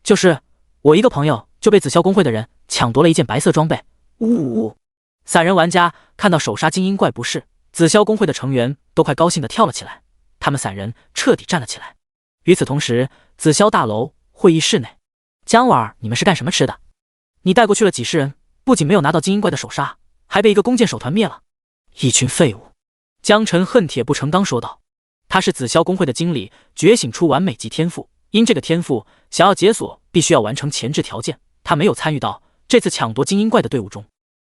就是我一个朋友就被紫霄公会的人抢夺了1件白色装备。呜呜呜！散人玩家看到手杀精英怪不是，紫霄公会的成员都快高兴地跳了起来，他们散人彻底站了起来。与此同时，紫霄大楼会议室内，姜婉，你们是干什么吃的？你带过去了几10人，不仅没有拿到精英怪的手杀，还被一个弓箭手团灭了，一群废物！江辰恨铁不成钢说道。他是紫霄公会的经理，觉醒出完美级天赋，因这个天赋想要解锁必须要完成前置条件，他没有参与到这次抢夺精英怪的队伍中。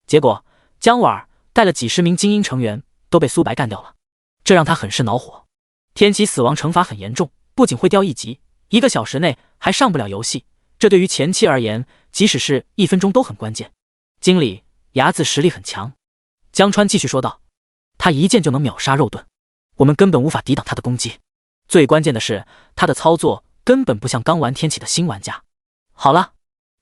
结果姜婉带了几10名精英成员都被苏白干掉了，这让他很是恼火。天启死亡惩罚很严重，不仅会掉1级，1个小时内还上不了游戏，这对于前期而言，即使是1分钟都很关键。经理，牙子实力很强。江川继续说道，他一剑就能秒杀肉盾，我们根本无法抵挡他的攻击。最关键的是，他的操作根本不像刚玩天启的新玩家。好了，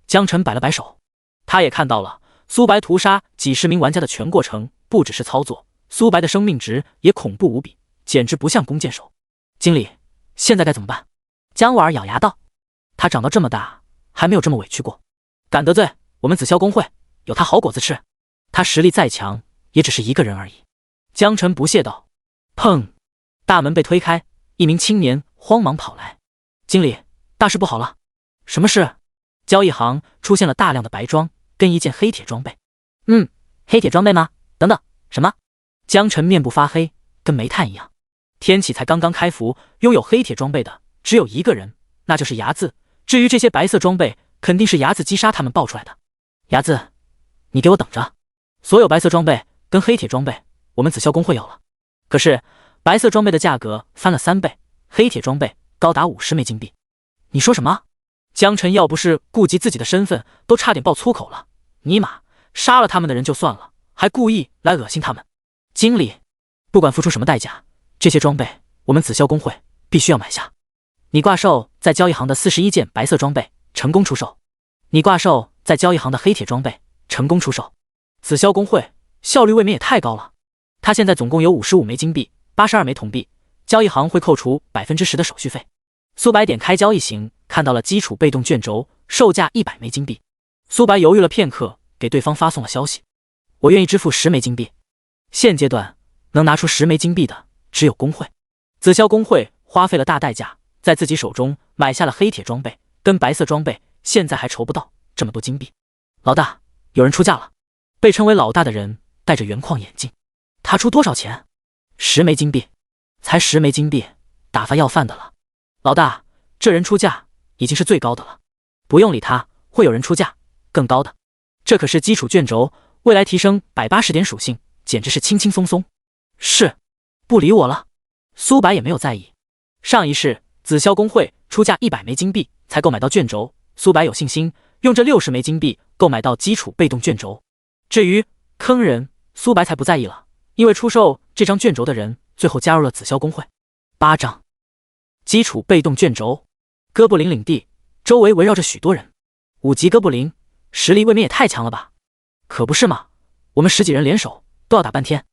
江辰摆了摆手，他也看到了苏白屠杀几10名玩家的全过程，不只是操作，苏白的生命值也恐怖无比，简直不像弓箭手。经理，现在该怎么办？姜婉咬牙道，他长到这么大还没有这么委屈过，敢得罪我们紫霄公会，有他好果子吃。他实力再强也只是1个人而已。江辰不屑道。砰！大门被推开，一名青年慌忙跑来。经理，大事不好了。什么事？交易行出现了大量的白装跟1件黑铁装备。黑铁装备吗？等等，什么？江辰面部发黑，跟煤炭一样。天启才刚刚开服，拥有黑铁装备的只有1个人，那就是牙子。至于这些白色装备，肯定是牙子击杀他们爆出来的。牙子，你给我等着！所有白色装备跟黑铁装备，我们紫霄公会有了。可是白色装备的价格翻了3倍，黑铁装备高达50枚金币。你说什么？江辰要不是顾及自己的身份，都差点爆粗口了。尼玛，杀了他们的人就算了，还故意来恶心他们。经理，不管付出什么代价，这些装备我们紫霄公会必须要买下。你挂售在交易行的41件白色装备成功出售，你挂售在交易行的黑铁装备成功出售。紫霄公会效率未免也太高了。他现在总共有55枚金币，82枚铜币，交易行会扣除10%的手续费。苏白点开交易行，看到了基础被动卷轴，售价100枚金币。苏白犹豫了片刻，给对方发送了消息：我愿意支付10枚金币。现阶段能拿出10枚金币的只有公会。紫霄公会花费了大代价，在自己手中买下了黑铁装备跟白色装备，现在还筹不到这么多金币。老大，有人出价了。被称为老大的人戴着圆框眼镜，他出多少钱？10枚金币。才10枚金币，打发要饭的了。老大，这人出价已经是最高的了，不用理他，会有人出价更高的。这可是基础卷轴，未来提升180点属性，简直是轻轻松松。是，不理我了。苏白也没有在意，上一世紫霄工会出价100枚金币才购买到卷轴，苏白有信心用这60枚金币购买到基础被动卷轴。至于坑人，苏白才不在意了，因为出售这张卷轴的人最后加入了紫霄工会。8张基础被动卷轴，哥布林领地周围围绕着许多人，5级哥布林实力未免也太强了吧？可不是嘛，我们10几人联手都要打半天。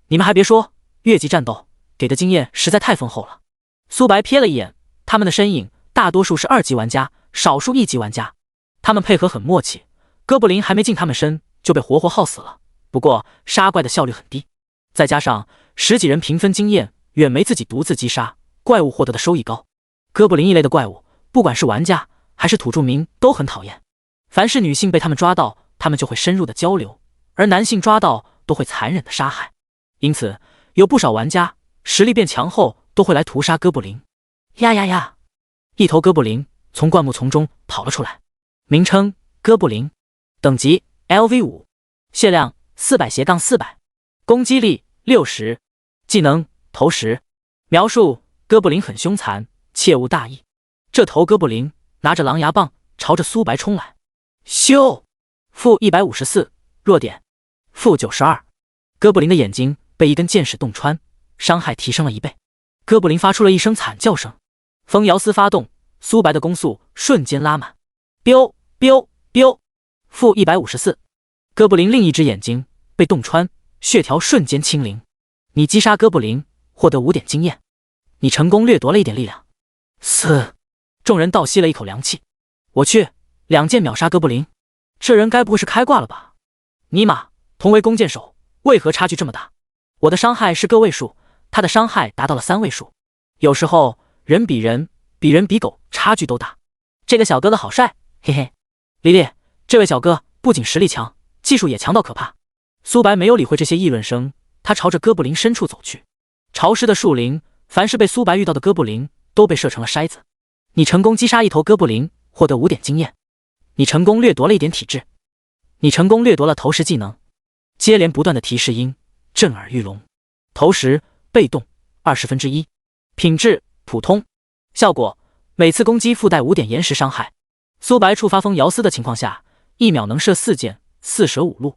你们还别说，越级战斗给的经验实在太丰厚了。苏白瞥了一眼他们的身影，大多数是2级玩家，少数1级玩家，他们配合很默契，哥布林还没近他们身就被活活耗死了。不过杀怪的效率很低，再加上10几人平分经验远没自己独自击杀怪物获得的收益高。哥布林一类的怪物，不管是玩家还是土著民都很讨厌，凡是女性被他们抓到，他们就会深入的交流，而男性抓到都会残忍的杀害。因此有不少玩家实力变强后都会来屠杀哥布林。呀呀呀！一头哥布林从灌木丛中跑了出来，名称哥布林，等级 LV5， 血量400-400，攻击力60，技能投石。描述：哥布林很凶残，切勿大意。这头哥布林拿着狼牙棒朝着苏白冲来，咻！负154，弱点负92。哥布林的眼睛被一根箭矢洞穿，伤害提升了1倍。哥布林发出了一声惨叫声，风摇丝发动，苏白的攻速瞬间拉满。biu biu biu，负154。哥布林另一只眼睛被洞穿，血条瞬间清零。你击杀哥布林，获得5点经验。你成功掠夺了1点力量。嘶！众人倒吸了一口凉气。我去，2剑秒杀哥布林，这人该不会是开挂了吧？尼玛，同为弓箭手，为何差距这么大？我的伤害是个位数，他的伤害达到了3位数。有时候人比人比狗，差距都大。这个小哥哥好帅，嘿嘿。莉莉，这位小哥不仅实力强，技术也强到可怕。苏白没有理会这些议论声，他朝着哥布林深处走去。潮湿的树林，凡是被苏白遇到的哥布林都被射成了筛子。你成功击杀一头哥布林，获得5点经验。你成功掠夺了1点体质。你成功掠夺了投石技能。接连不断的提示音震耳欲聋。投石被动1/20，品质普通，效果每次攻击附带5点延时伤害。苏白触发风摇丝的情况下，1秒能射4箭，4舍5入。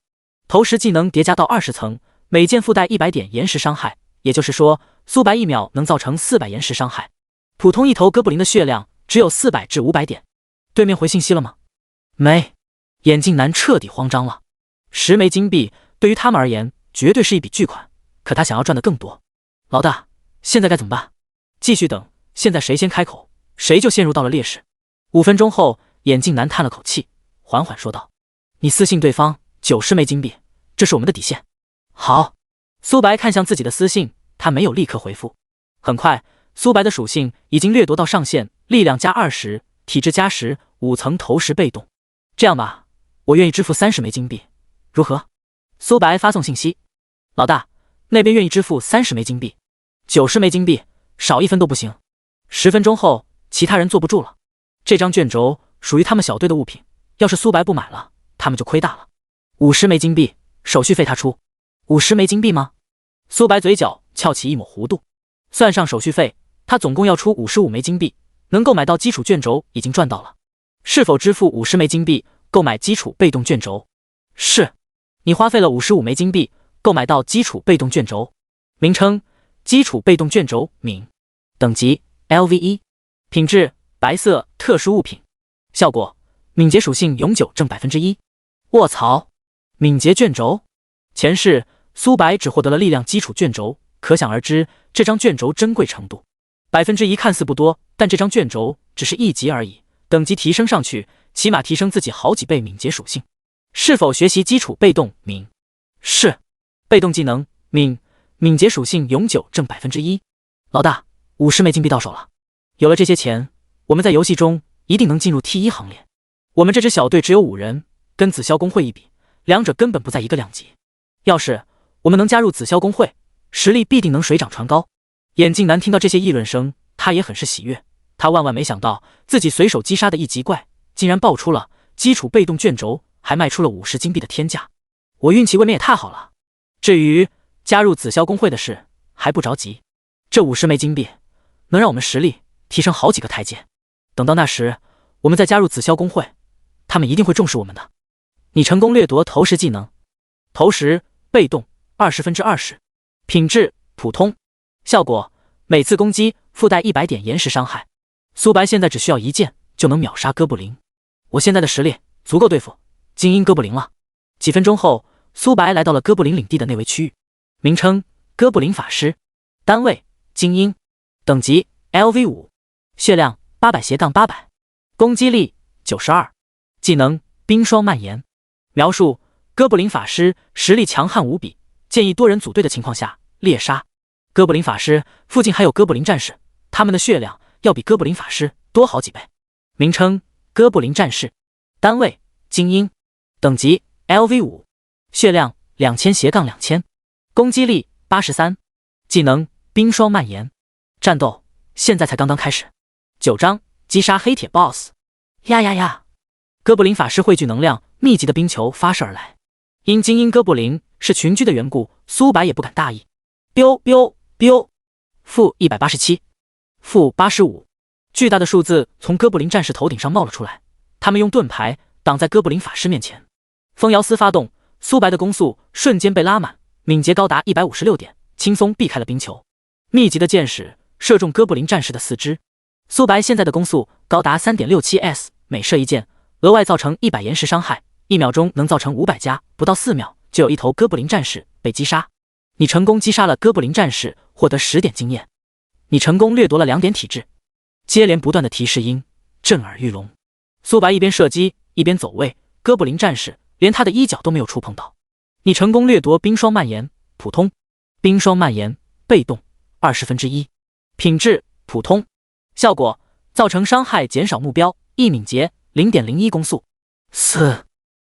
投石技能叠加到20层，每箭附带100点延时伤害，也就是说苏白1秒能造成400延时伤害。普通一头哥布林的血量只有400至500点。对面回信息了吗？没。眼镜男彻底慌张了。10枚金币对于他们而言绝对是一笔巨款，可他想要赚的更多。老大，现在该怎么办？继续等，现在谁先开口，谁就陷入到了劣势。5分钟后，眼镜男叹了口气，缓缓说道：你私信对方90枚金币，这是我们的底线。好。苏白看向自己的私信，他没有立刻回复。很快，苏白的属性已经掠夺到上限，力量加20，体质加10，5层投石被动。这样吧，我愿意支付30枚金币，如何？苏白发送信息。老大，那边愿意支付30枚金币，90枚金币，少1分都不行。10分钟后，其他人坐不住了。这张卷轴属于他们小队的物品，要是苏白不买了，他们就亏大了。50枚金币，手续费他出。50枚金币吗？苏白嘴角翘起一抹弧度，算上手续费，他总共要出55枚金币，能够买到基础卷轴已经赚到了。是否支付50枚金币购买基础被动卷轴？是。你花费了55枚金币购买到基础被动卷轴。名称：基础被动卷轴敏，等级 LV1，品质白色特殊物品，效果敏捷属性永久正1%。卧槽，敏捷卷轴！前世苏白只获得了力量基础卷轴，可想而知这张卷轴珍贵程度。1%看似不多，但这张卷轴只是1级而已，等级提升上去，起码提升自己好几倍敏捷属性。是否学习基础被动敏？是。被动技能敏捷属性永久正1%。老大，50枚金币到手了。有了这些钱，我们在游戏中一定能进入 T1 行列。我们这支小队只有5人，跟紫霄工会一比，两者根本不在一个量级。要是我们能加入紫霄工会，实力必定能水涨船高。眼镜男听到这些议论声，他也很是喜悦。他万万没想到，自己随手击杀的1级怪，竟然爆出了基础被动卷轴，还卖出了50金币的天价。我运气未免也太好了。至于加入紫霄工会的事，还不着急。这50枚金币能让我们实力提升好几个台阶。等到那时，我们再加入紫霄工会，他们一定会重视我们的。你成功掠夺投石技能，投石被动20%，品质普通，效果每次攻击附带100点岩石伤害。苏白现在只需要一剑就能秒杀哥布林，我现在的实力足够对付精英哥布林了。几分钟后，苏白来到了哥布林领地的内围区域，名称哥布林法师，单位精英，等级 LV5， 血量800-800，攻击力92，技能冰霜蔓延。描述：哥布林法师实力强悍无比，建议多人组队的情况下猎杀。哥布林法师附近还有哥布林战士，他们的血量要比哥布林法师多好几倍。名称哥布林战士，单位精英，等级 LV5， 血量2000-2000，攻击力83，技能冰霜蔓延。战斗现在才刚刚开始。9章击杀黑铁 BOSS。 呀呀呀！哥布林法师汇聚能量，密集的冰球发射而来。因精英哥布林是群居的缘故，苏白也不敢大意。biu biu biu， -187， -85，巨大的数字从哥布林战士头顶上冒了出来，他们用盾牌挡在哥布林法师面前。风摇丝发动，苏白的攻速瞬间被拉满，敏捷高达156点，轻松避开了冰球。密集的箭矢射中哥布林战士的四肢。苏白现在的攻速高达 3.67s， 每射一箭额外造成100岩石伤害，1秒钟能造成500加，不到4秒就有一头哥布林战士被击杀。你成功击杀了哥布林战士，获得10点经验。你成功掠夺了2点体质。接连不断的提示音震耳欲聋。苏白一边射击一边走位，哥布林战士连他的衣角都没有触碰到。你成功掠夺冰霜蔓延，普通，冰霜蔓延被动1/20，品质普通，效果造成伤害减少目标1敏捷 0.01 攻速。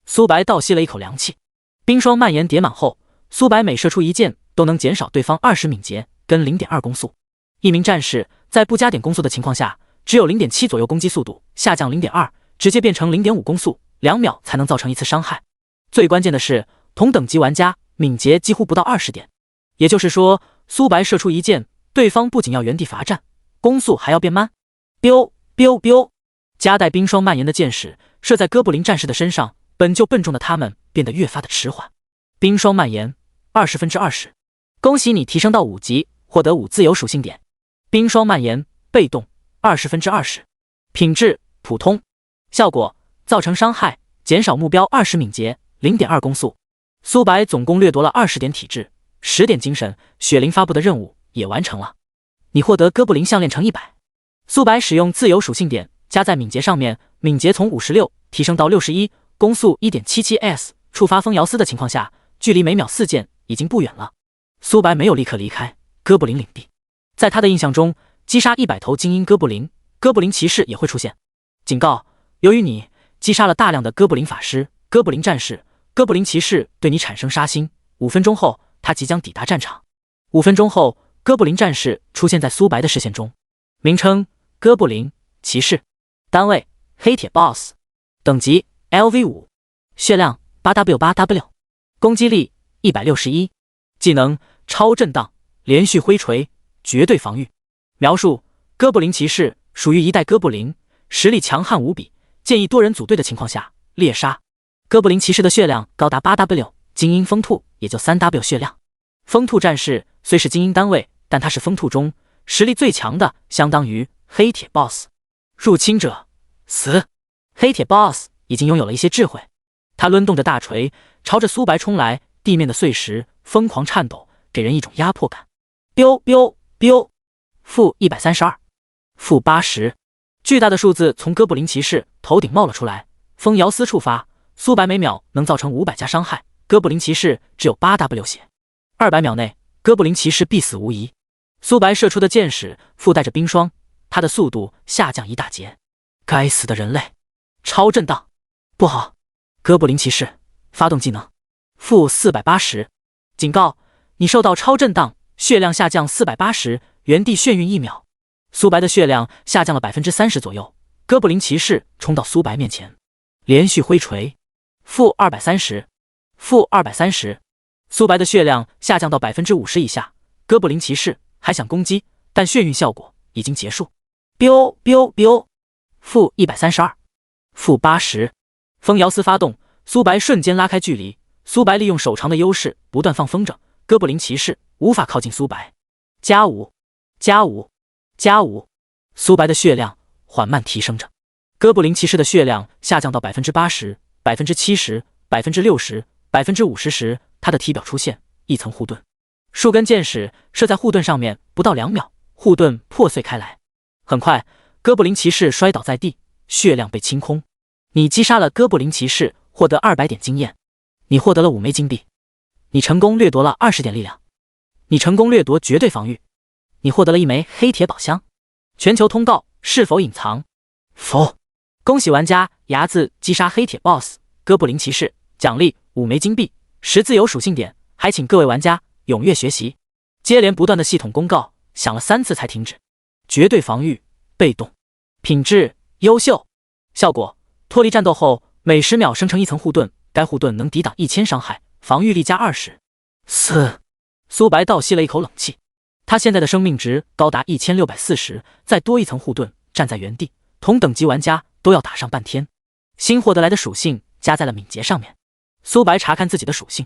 苏白倒吸了一口凉气。冰霜蔓延叠满后，苏白每射出一箭都能减少对方20敏捷跟 0.2 攻速。一名战士在不加点攻速的情况下，只有 0.7 左右攻击速度，下降 0.2， 直接变成 0.5 攻速，2秒才能造成一次伤害。最关键的是，同等级玩家敏捷几乎不到20点，也就是说，苏白射出一箭，对方不仅要原地罚站，攻速还要变慢。biu biu biu， 夹带冰霜蔓延的箭矢射在哥布林战士的身上，本就笨重的他们变得越发的迟缓。冰霜蔓延20%，恭喜你提升到5级，获得5自由属性点。冰霜蔓延被动20%，品质普通，效果造成伤害减少目标20敏捷 0.2 攻速。苏白总共掠夺了20点体质，10点精神，雪灵发布的任务也完成了。你获得哥布林项链乘100。苏白使用自由属性点加在敏捷上面，敏捷从56提升到61，攻速 1.77s， 触发风摇丝的情况下，距离每秒4箭已经不远了。苏白没有立刻离开哥布林领地，在他的印象中，击杀100头精英哥布林，哥布林骑士也会出现。警告：由于你击杀了大量的哥布林法师、哥布林战士，哥布林骑士对你产生杀心。5分钟后，他即将抵达战场。5分钟后，哥布林战士出现在苏白的视线中。名称：哥布林骑士，单位黑铁 BOSS， 等级 LV5， 血量 8W8W， 攻击力161，技能超震荡，连续挥锤，绝对防御。描述：哥布林骑士属于一代哥布林，实力强悍无比，建议多人组队的情况下猎杀。哥布林骑士的血量高达 8W， 精英疯兔也就 3W 血量。疯兔战士虽是精英单位，但他是疯兔中实力最强的，相当于黑铁 BOSS。 入侵者死。黑铁 BOSS 已经拥有了一些智慧，他抡动着大锤朝着苏白冲来，地面的碎石疯狂颤抖，给人一种压迫感。biu biu biu， -132， -80，巨大的数字从哥布林骑士头顶冒了出来，风摇丝触发，苏白每秒能造成500加伤害，哥布林骑士只有 8W 血，200秒内哥布林骑士必死无疑。苏白射出的箭矢附带着冰霜，他的速度下降一大截。该死的人类！超震荡，不好！哥布林骑士发动技能-480，警告：你受到超震荡，血量下降480，原地眩晕1秒。苏白的血量下降了 30% 左右，哥布林骑士冲到苏白面前，连续挥锤-230， -230，苏白的血量下降到 50% 以下，哥布林骑士还想攻击，但眩晕效果已经结束。biu biu biu，负132，负80。风摇丝发动，苏白瞬间拉开距离。苏白利用手长的优势，不断放风筝，哥布林骑士无法靠近苏白。+5，+5，+5，苏白的血量缓慢提升着，哥布林骑士的血量下降到 80%、70%、60%、50%时，他的体表出现一层护盾，数根箭矢射在护盾上面，不到2秒，护盾破碎开来。很快，哥布林骑士摔倒在地，血量被清空。你击杀了哥布林骑士，获得200点经验。你获得了5枚金币。你成功掠夺了20点力量。你成功掠夺绝对防御。你获得了1枚黑铁宝箱。全球通告是否隐藏？否。恭喜玩家牙子击杀黑铁 BOSS 哥布林骑士，奖励5枚金币，10自由属性点，还请各位玩家踊跃学习。接连不断的系统公告响了3次才停止。绝对防御，被动，品质优秀，效果脱离战斗后每10秒生成一层护盾，该护盾能抵挡1000伤害，防御力加20。苏白倒吸了一口冷气，他现在的生命值高达1640，再多一层护盾，站在原地，同等级玩家都要打上半天。新获得来的属性加在了敏捷上面。苏白查看自己的属性，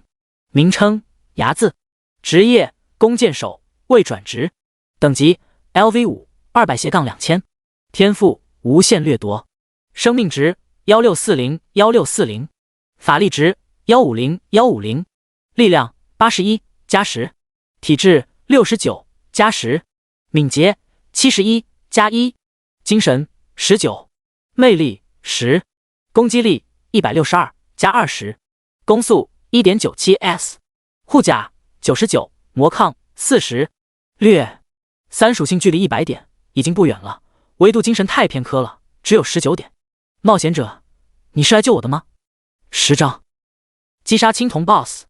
名称牙字，职业弓箭手，未转职，等级 LV5 200-2000，天赋无限掠夺，生命值1640，法力值150，力量81加10，体质69加10，敏捷71加1，精神19，魅力10，攻击力162加20，攻速 1.97s， 护甲99，魔抗40，略3属性距离100点，已经不远了，唯独精神太偏科了，只有19点。冒险者，你是来救我的吗？10张。击杀青铜 BOSS。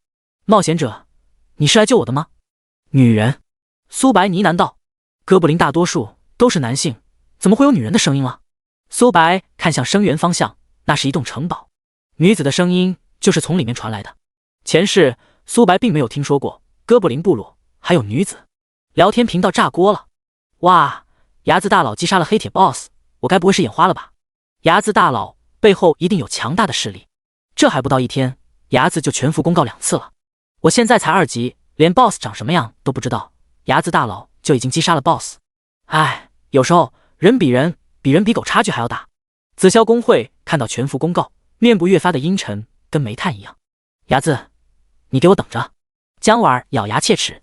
冒险者，你是来救我的吗？女人。苏白呢喃道。哥布林大多数都是男性，怎么会有女人的声音了？苏白看向声源方向，那是一栋城堡，女子的声音就是从里面传来的。前世苏白并没有听说过哥布林部落还有女子。聊天频道炸锅了。哇，牙子大佬击杀了黑铁 BOSS， 我该不会是眼花了吧？牙子大佬背后一定有强大的势力。这还不到1天，牙子就全服公告2次了。我现在才2级，连 BOSS 长什么样都不知道，牙子大佬就已经击杀了 BOSS。唉，有时候人比狗差距还要大。紫霄公会看到全服公告，面部越发的阴沉，跟煤炭一样。牙子，你给我等着！姜婉咬牙切齿。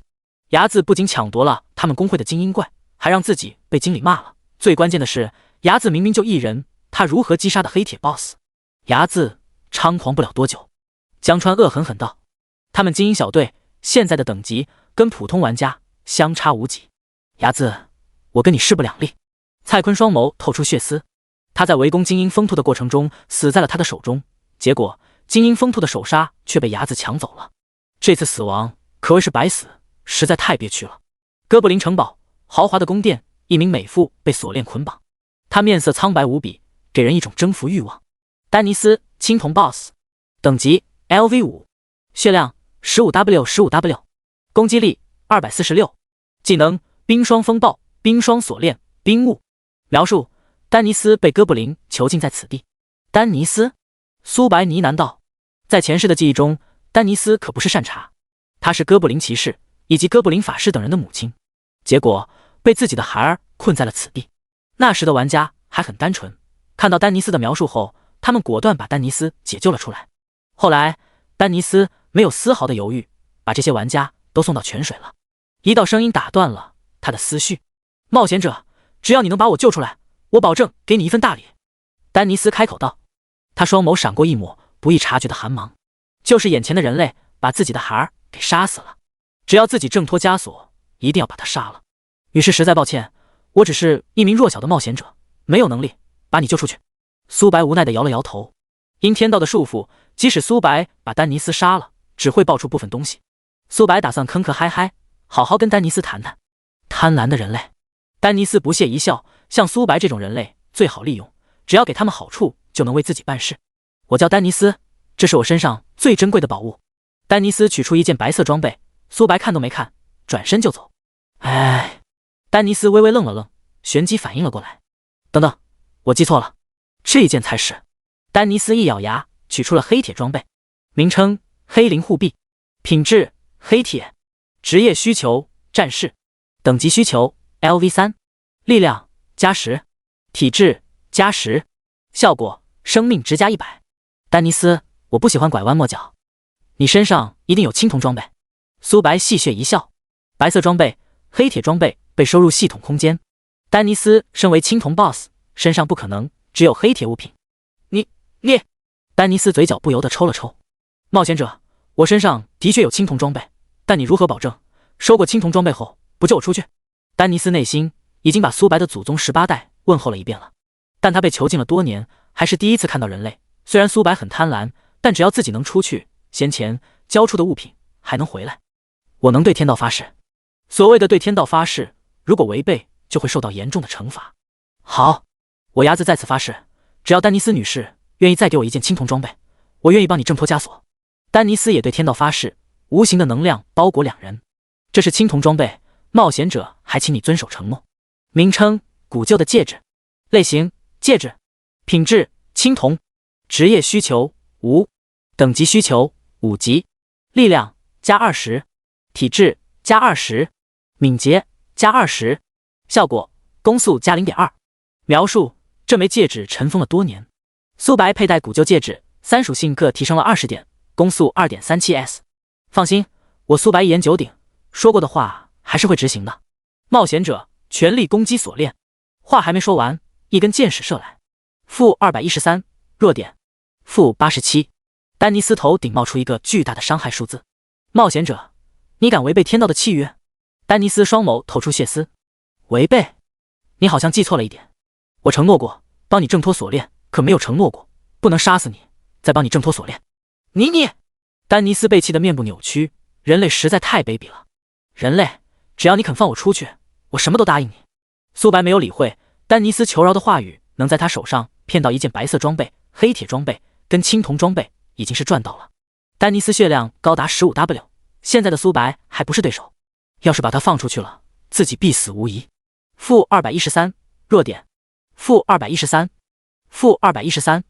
牙子不仅抢夺了他们公会的精英怪，还让自己被经理骂了。最关键的是，牙子明明就一人，他如何击杀的黑铁 BOSS？ 牙子猖狂不了多久。江川恶狠狠道：他们精英小队现在的等级跟普通玩家相差无几。牙子，我跟你势不两立。蔡坤双眸透出血丝，他在围攻精英疯兔的过程中死在了他的手中，结果精英疯兔的首杀却被牙子抢走了。这次死亡可谓是白死，实在太憋屈了。哥布林城堡豪华的宫殿，一名美妇被锁链捆绑，她面色苍白无比，给人一种征服欲望。丹尼斯青铜 BOSS， 等级 LV5， 血量 15W， 攻击力246，技能冰霜风暴、冰霜锁链、冰雾。描述：丹尼斯被哥布林囚禁在此地。丹尼斯？苏白呢喃道。在前世的记忆中，丹尼斯可不是善茬，她是哥布林骑士以及哥布林法师等人的母亲，结果被自己的孩儿困在了此地。那时的玩家还很单纯，看到丹尼斯的描述后，他们果断把丹尼斯解救了出来。后来丹尼斯没有丝毫的犹豫，把这些玩家都送到泉水了。一道声音打断了他的思绪：冒险者，只要你能把我救出来，我保证给你一份大礼。丹尼斯开口道，他双眸闪过一抹不易察觉的寒芒，就是眼前的人类把自己的孩儿给杀死了，只要自己挣脱枷锁，一定要把他杀了。女士，实在抱歉，我只是一名弱小的冒险者，没有能力把你救出去。苏白无奈地摇了摇头，因天道的束缚，即使苏白把丹尼斯杀了，只会爆出部分东西。苏白打算吭吭嗨嗨，好好跟丹尼斯谈谈。贪婪的人类。丹尼斯不屑一笑，像苏白这种人类最好利用，只要给他们好处，就能为自己办事。我叫丹尼斯，这是我身上最珍贵的宝物。丹尼斯取出一件白色装备，苏白看都没看，转身就走。哎，丹尼斯微微愣了愣，旋即反应了过来，等等，我记错了，这件才是。丹尼斯一咬牙，取出了黑铁装备，名称黑灵护臂，品质黑铁，职业需求战士，等级需求 LV3，力量加10，体质加10，效果生命值加100。丹尼斯，我不喜欢拐弯抹角，你身上一定有青铜装备。苏白戏谑一笑，白色装备、黑铁装备被收入系统空间。丹尼斯身为青铜 BOSS， 身上不可能只有黑铁物品。你，丹尼斯嘴角不由得抽了抽。冒险者，我身上的确有青铜装备，但你如何保证收过青铜装备后不救我出去？丹尼斯内心已经把苏白的祖宗18代问候了一遍了，但他被囚禁了多年，还是第一次看到人类。虽然苏白很贪婪，但只要自己能出去，先前交出的物品还能回来。我能对天道发誓。所谓的对天道发誓，如果违背就会受到严重的惩罚。好，我伢子在此发誓，只要丹尼斯女士愿意再给我一件青铜装备，我愿意帮你挣脱枷锁。丹尼斯也对天道发誓，无形的能量包裹两人。这是青铜装备，冒险者还请你遵守承诺。名称古旧的戒指，类型戒指，品质青铜，职业需求无，等级需求5级，力量加20，体质加20，敏捷加20，效果攻速加 0.2。 描述：这枚戒指尘封了多年，苏白佩戴古旧戒指，3属性各提升了20点，攻速 2.37s。 放心，我苏白一言九鼎，说过的话还是会执行的。冒险者全力攻击锁链，话还没说完，一根箭矢射来，-213，弱点-87。丹尼斯头顶冒出一个巨大的伤害数字。冒险者，你敢违背天道的契约？丹尼斯双眸透出血丝。违背？你好像记错了一点。我承诺过帮你挣脱锁链，可没有承诺过不能杀死你，再帮你挣脱锁链。你！丹尼斯被气得面部扭曲，人类实在太卑鄙了。人类，只要你肯放我出去，我什么都答应你。苏白没有理会丹尼斯求饶的话语，能在他手上骗到一件白色装备、黑铁装备跟青铜装备，已经是赚到了。丹尼斯血量高达 15W， 现在的苏白还不是对手，要是把他放出去了，自己必死无疑。-213，弱点-213，-213。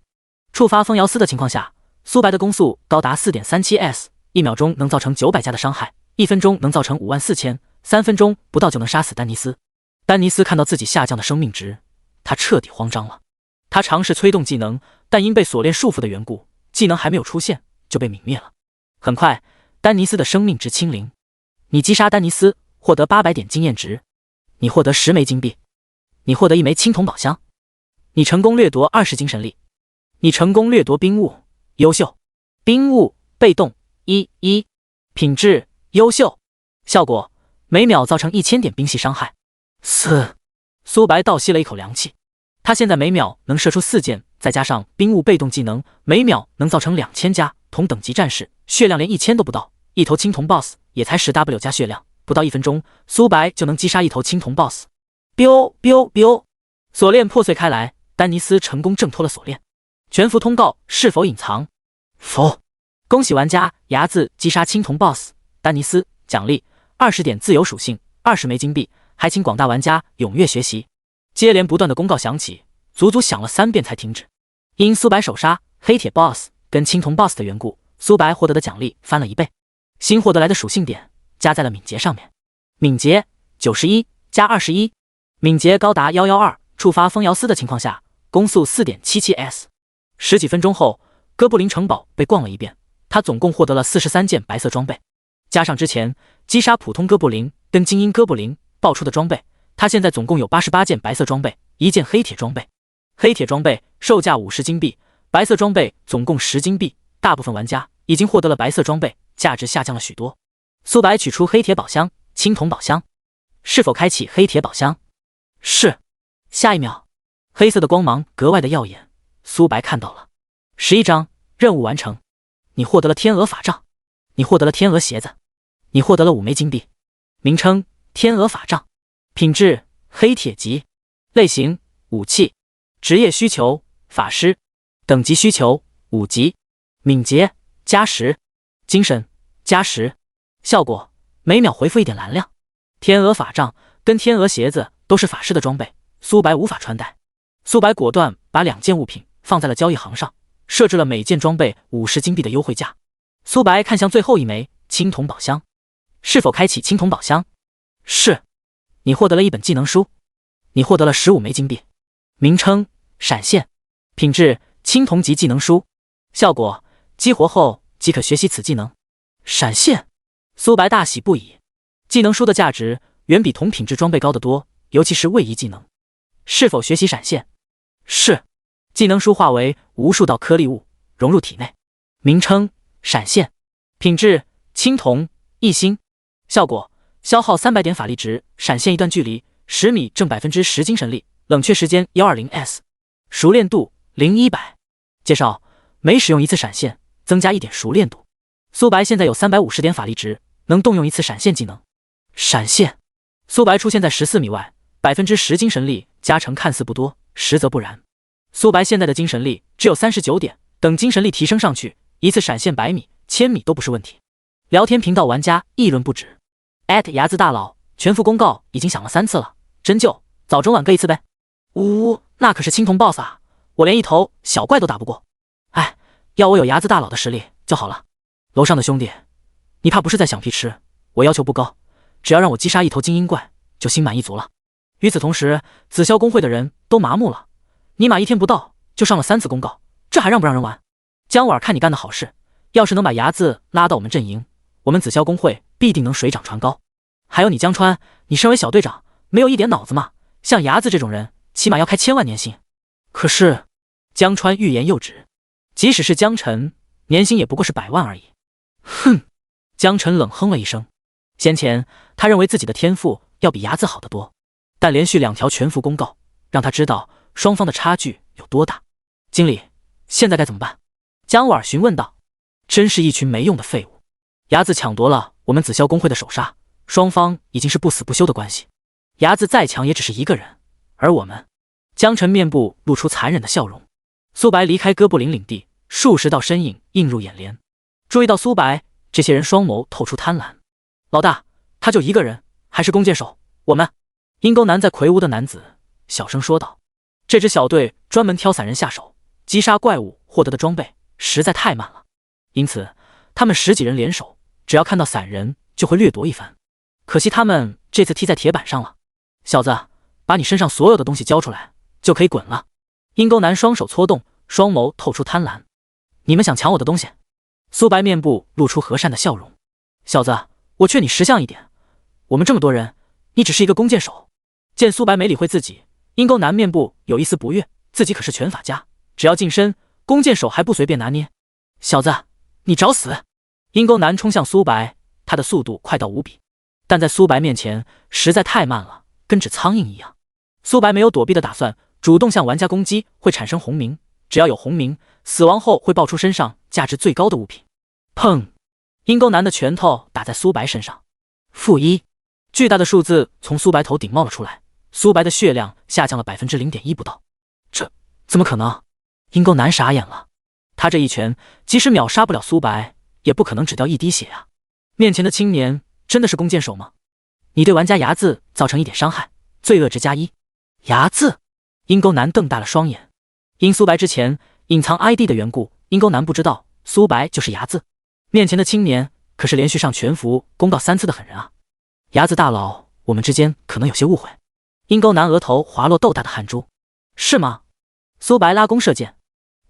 触发风摇丝的情况下，苏白的攻速高达 4.37s， 1秒钟能造成900加的伤害，1分钟能造成54000，3分钟不到就能杀死丹尼斯。丹尼斯看到自己下降的生命值，他彻底慌张了。他尝试催动技能，但因被锁链束缚的缘故，技能还没有出现就被泯灭了。很快，丹尼斯的生命值清零。你击杀丹尼斯，获得800点经验值，你获得10枚金币，你获得1枚青铜宝箱，你成功掠夺20精神力，你成功掠夺冰雾，优秀。冰雾被动1，品质优秀，效果每秒造成1000点冰系伤害。苏白倒吸了一口凉气，他现在每秒能射出4箭，再加上冰雾被动技能，每秒能造成2000加。同等级战士血量连1000都不到，一头青铜 BOSS 也才10W 加血量，不到1分钟，苏白就能击杀一头青铜 BOSS。biu，锁链破碎开来，丹尼斯成功挣脱了锁链。全服通告是否隐藏？否。恭喜玩家牙子击杀青铜 BOSS 丹尼斯，奖励20点自由属性，20枚金币，还请广大玩家踊跃学习。接连不断的公告响起，足足响了3遍才停止。因苏白首杀黑铁 BOSS 跟青铜 BOSS 的缘故，苏白获得的奖励翻了1倍。新获得来的属性点加在了敏捷上面，敏捷91加21，敏捷高达112，触发风摇丝的情况下，攻速 4.77s。 十几分钟后，哥布林城堡被逛了一遍，他总共获得了43件白色装备，加上之前击杀普通哥布林跟精英哥布林爆出的装备，他现在总共有88件白色装备，1件黑铁装备。黑铁装备售价50金币，白色装备总共10金币。大部分玩家已经获得了白色装备，价值下降了许多。苏白取出黑铁宝箱、青铜宝箱，是否开启黑铁宝箱？是。下一秒，黑色的光芒格外的耀眼，苏白看到了11张任务完成。你获得了天鹅法杖，你获得了天鹅鞋子，你获得了5枚金币。名称天鹅法杖，品质黑铁级，类型武器，职业需求法师，等级需求5级，敏捷加10，精神加10，效果每秒回复1点蓝量。天鹅法杖跟天鹅鞋子都是法师的装备，苏白无法穿戴。苏白果断把2件物品放在了交易行上，设置了每件装备50金币的优惠价。苏白看向最后一枚青铜宝箱，是否开启青铜宝箱？是。你获得了一本技能书，你获得了15枚金币。名称：闪现，品质：青铜级技能书，效果：激活后即可学习此技能。闪现，苏白大喜不已。技能书的价值远比同品质装备高得多，尤其是位移技能。是否学习闪现？是。技能书化为无数道颗粒物，融入体内。名称：闪现，品质：青铜1星，效果：消耗300点法力值，闪现一段距离10米，挣10%精神力，冷却时间 120s， 熟练度0-100。介绍：每使用一次闪现，增加1点熟练度。苏白现在有350点法力值，能动用一次闪现技能。闪现，苏白出现在14米外，10%精神力加成看似不多，实则不然。苏白现在的精神力只有39点，等精神力提升上去，一次闪现100米、1000米都不是问题。聊天频道玩家议论不止。牙子大佬，全服公告已经响了3次了，真就早中晚各一次呗。呜，那可是青铜 BOSS 啊，我连一头小怪都打不过。哎，要我有牙子大佬的实力就好了。楼上的兄弟，你怕不是在想屁吃？我要求不高，只要让我击杀一头精英怪，就心满意足了。与此同时，紫霄公会的人都麻木了，尼玛1天不到就上了3次公告，这还让不让人玩？姜婉看你干的好事，要是能把牙子拉到我们阵营，我们紫霄公会必定能水涨船高。还有你江川，你身为小队长，没有一点脑子吗？像牙子这种人，起码要开1000万年薪。可是江川欲言又止，即使是江晨，年薪也不过是100万而已。哼！江晨冷哼了一声。先前他认为自己的天赋要比牙子好得多，但连续2条全服公告，让他知道双方的差距有多大。经理，现在该怎么办？姜婉询问道。真是一群没用的废物。牙子抢夺了我们紫霄公会的首杀，双方已经是不死不休的关系。牙子再强也只是一个人，而我们……江晨面部露出残忍的笑容。苏白离开哥布林领地，数十道身影映入眼帘。注意到苏白，这些人双眸透出贪婪。老大，他就一个人，还是弓箭手，我们……阴沟男在魁梧的男子小声说道。这支小队专门挑散人下手，击杀怪物获得的装备实在太慢了，因此他们10几人联手，只要看到散人就会掠夺一番。可惜他们这次踢在铁板上了。小子，把你身上所有的东西交出来，就可以滚了。阴沟男双手搓动，双眸透出贪婪。你们想抢我的东西？苏白面部露出和善的笑容。小子，我劝你识相一点，我们这么多人，你只是一个弓箭手。见苏白没理会自己，阴沟男面部有一丝不悦，自己可是拳法家，只要近身，弓箭手还不随便拿捏。小子，你找死！阴沟男冲向苏白，他的速度快到无比，但在苏白面前实在太慢了，跟只苍蝇一样。苏白没有躲避的打算，主动向玩家攻击会产生红名，只要有红名，死亡后会爆出身上价值最高的物品。砰！阴沟男的拳头打在苏白身上。-1，巨大的数字从苏白头顶冒了出来，苏白的血量下降了 0.1% 不到。这怎么可能？阴沟男傻眼了，他这一拳即使秒杀不了苏白，也不可能只掉一滴血啊！面前的青年真的是弓箭手吗？你对玩家牙子造成1点伤害，罪恶值+1。牙子？阴沟男瞪大了双眼。因苏白之前隐藏 ID 的缘故，阴沟男不知道苏白就是牙子。面前的青年可是连续上全服公告3次的狠人啊！牙子大佬，我们之间可能有些误会。阴沟男额头滑落豆大的汗珠。是吗？苏白拉弓射箭。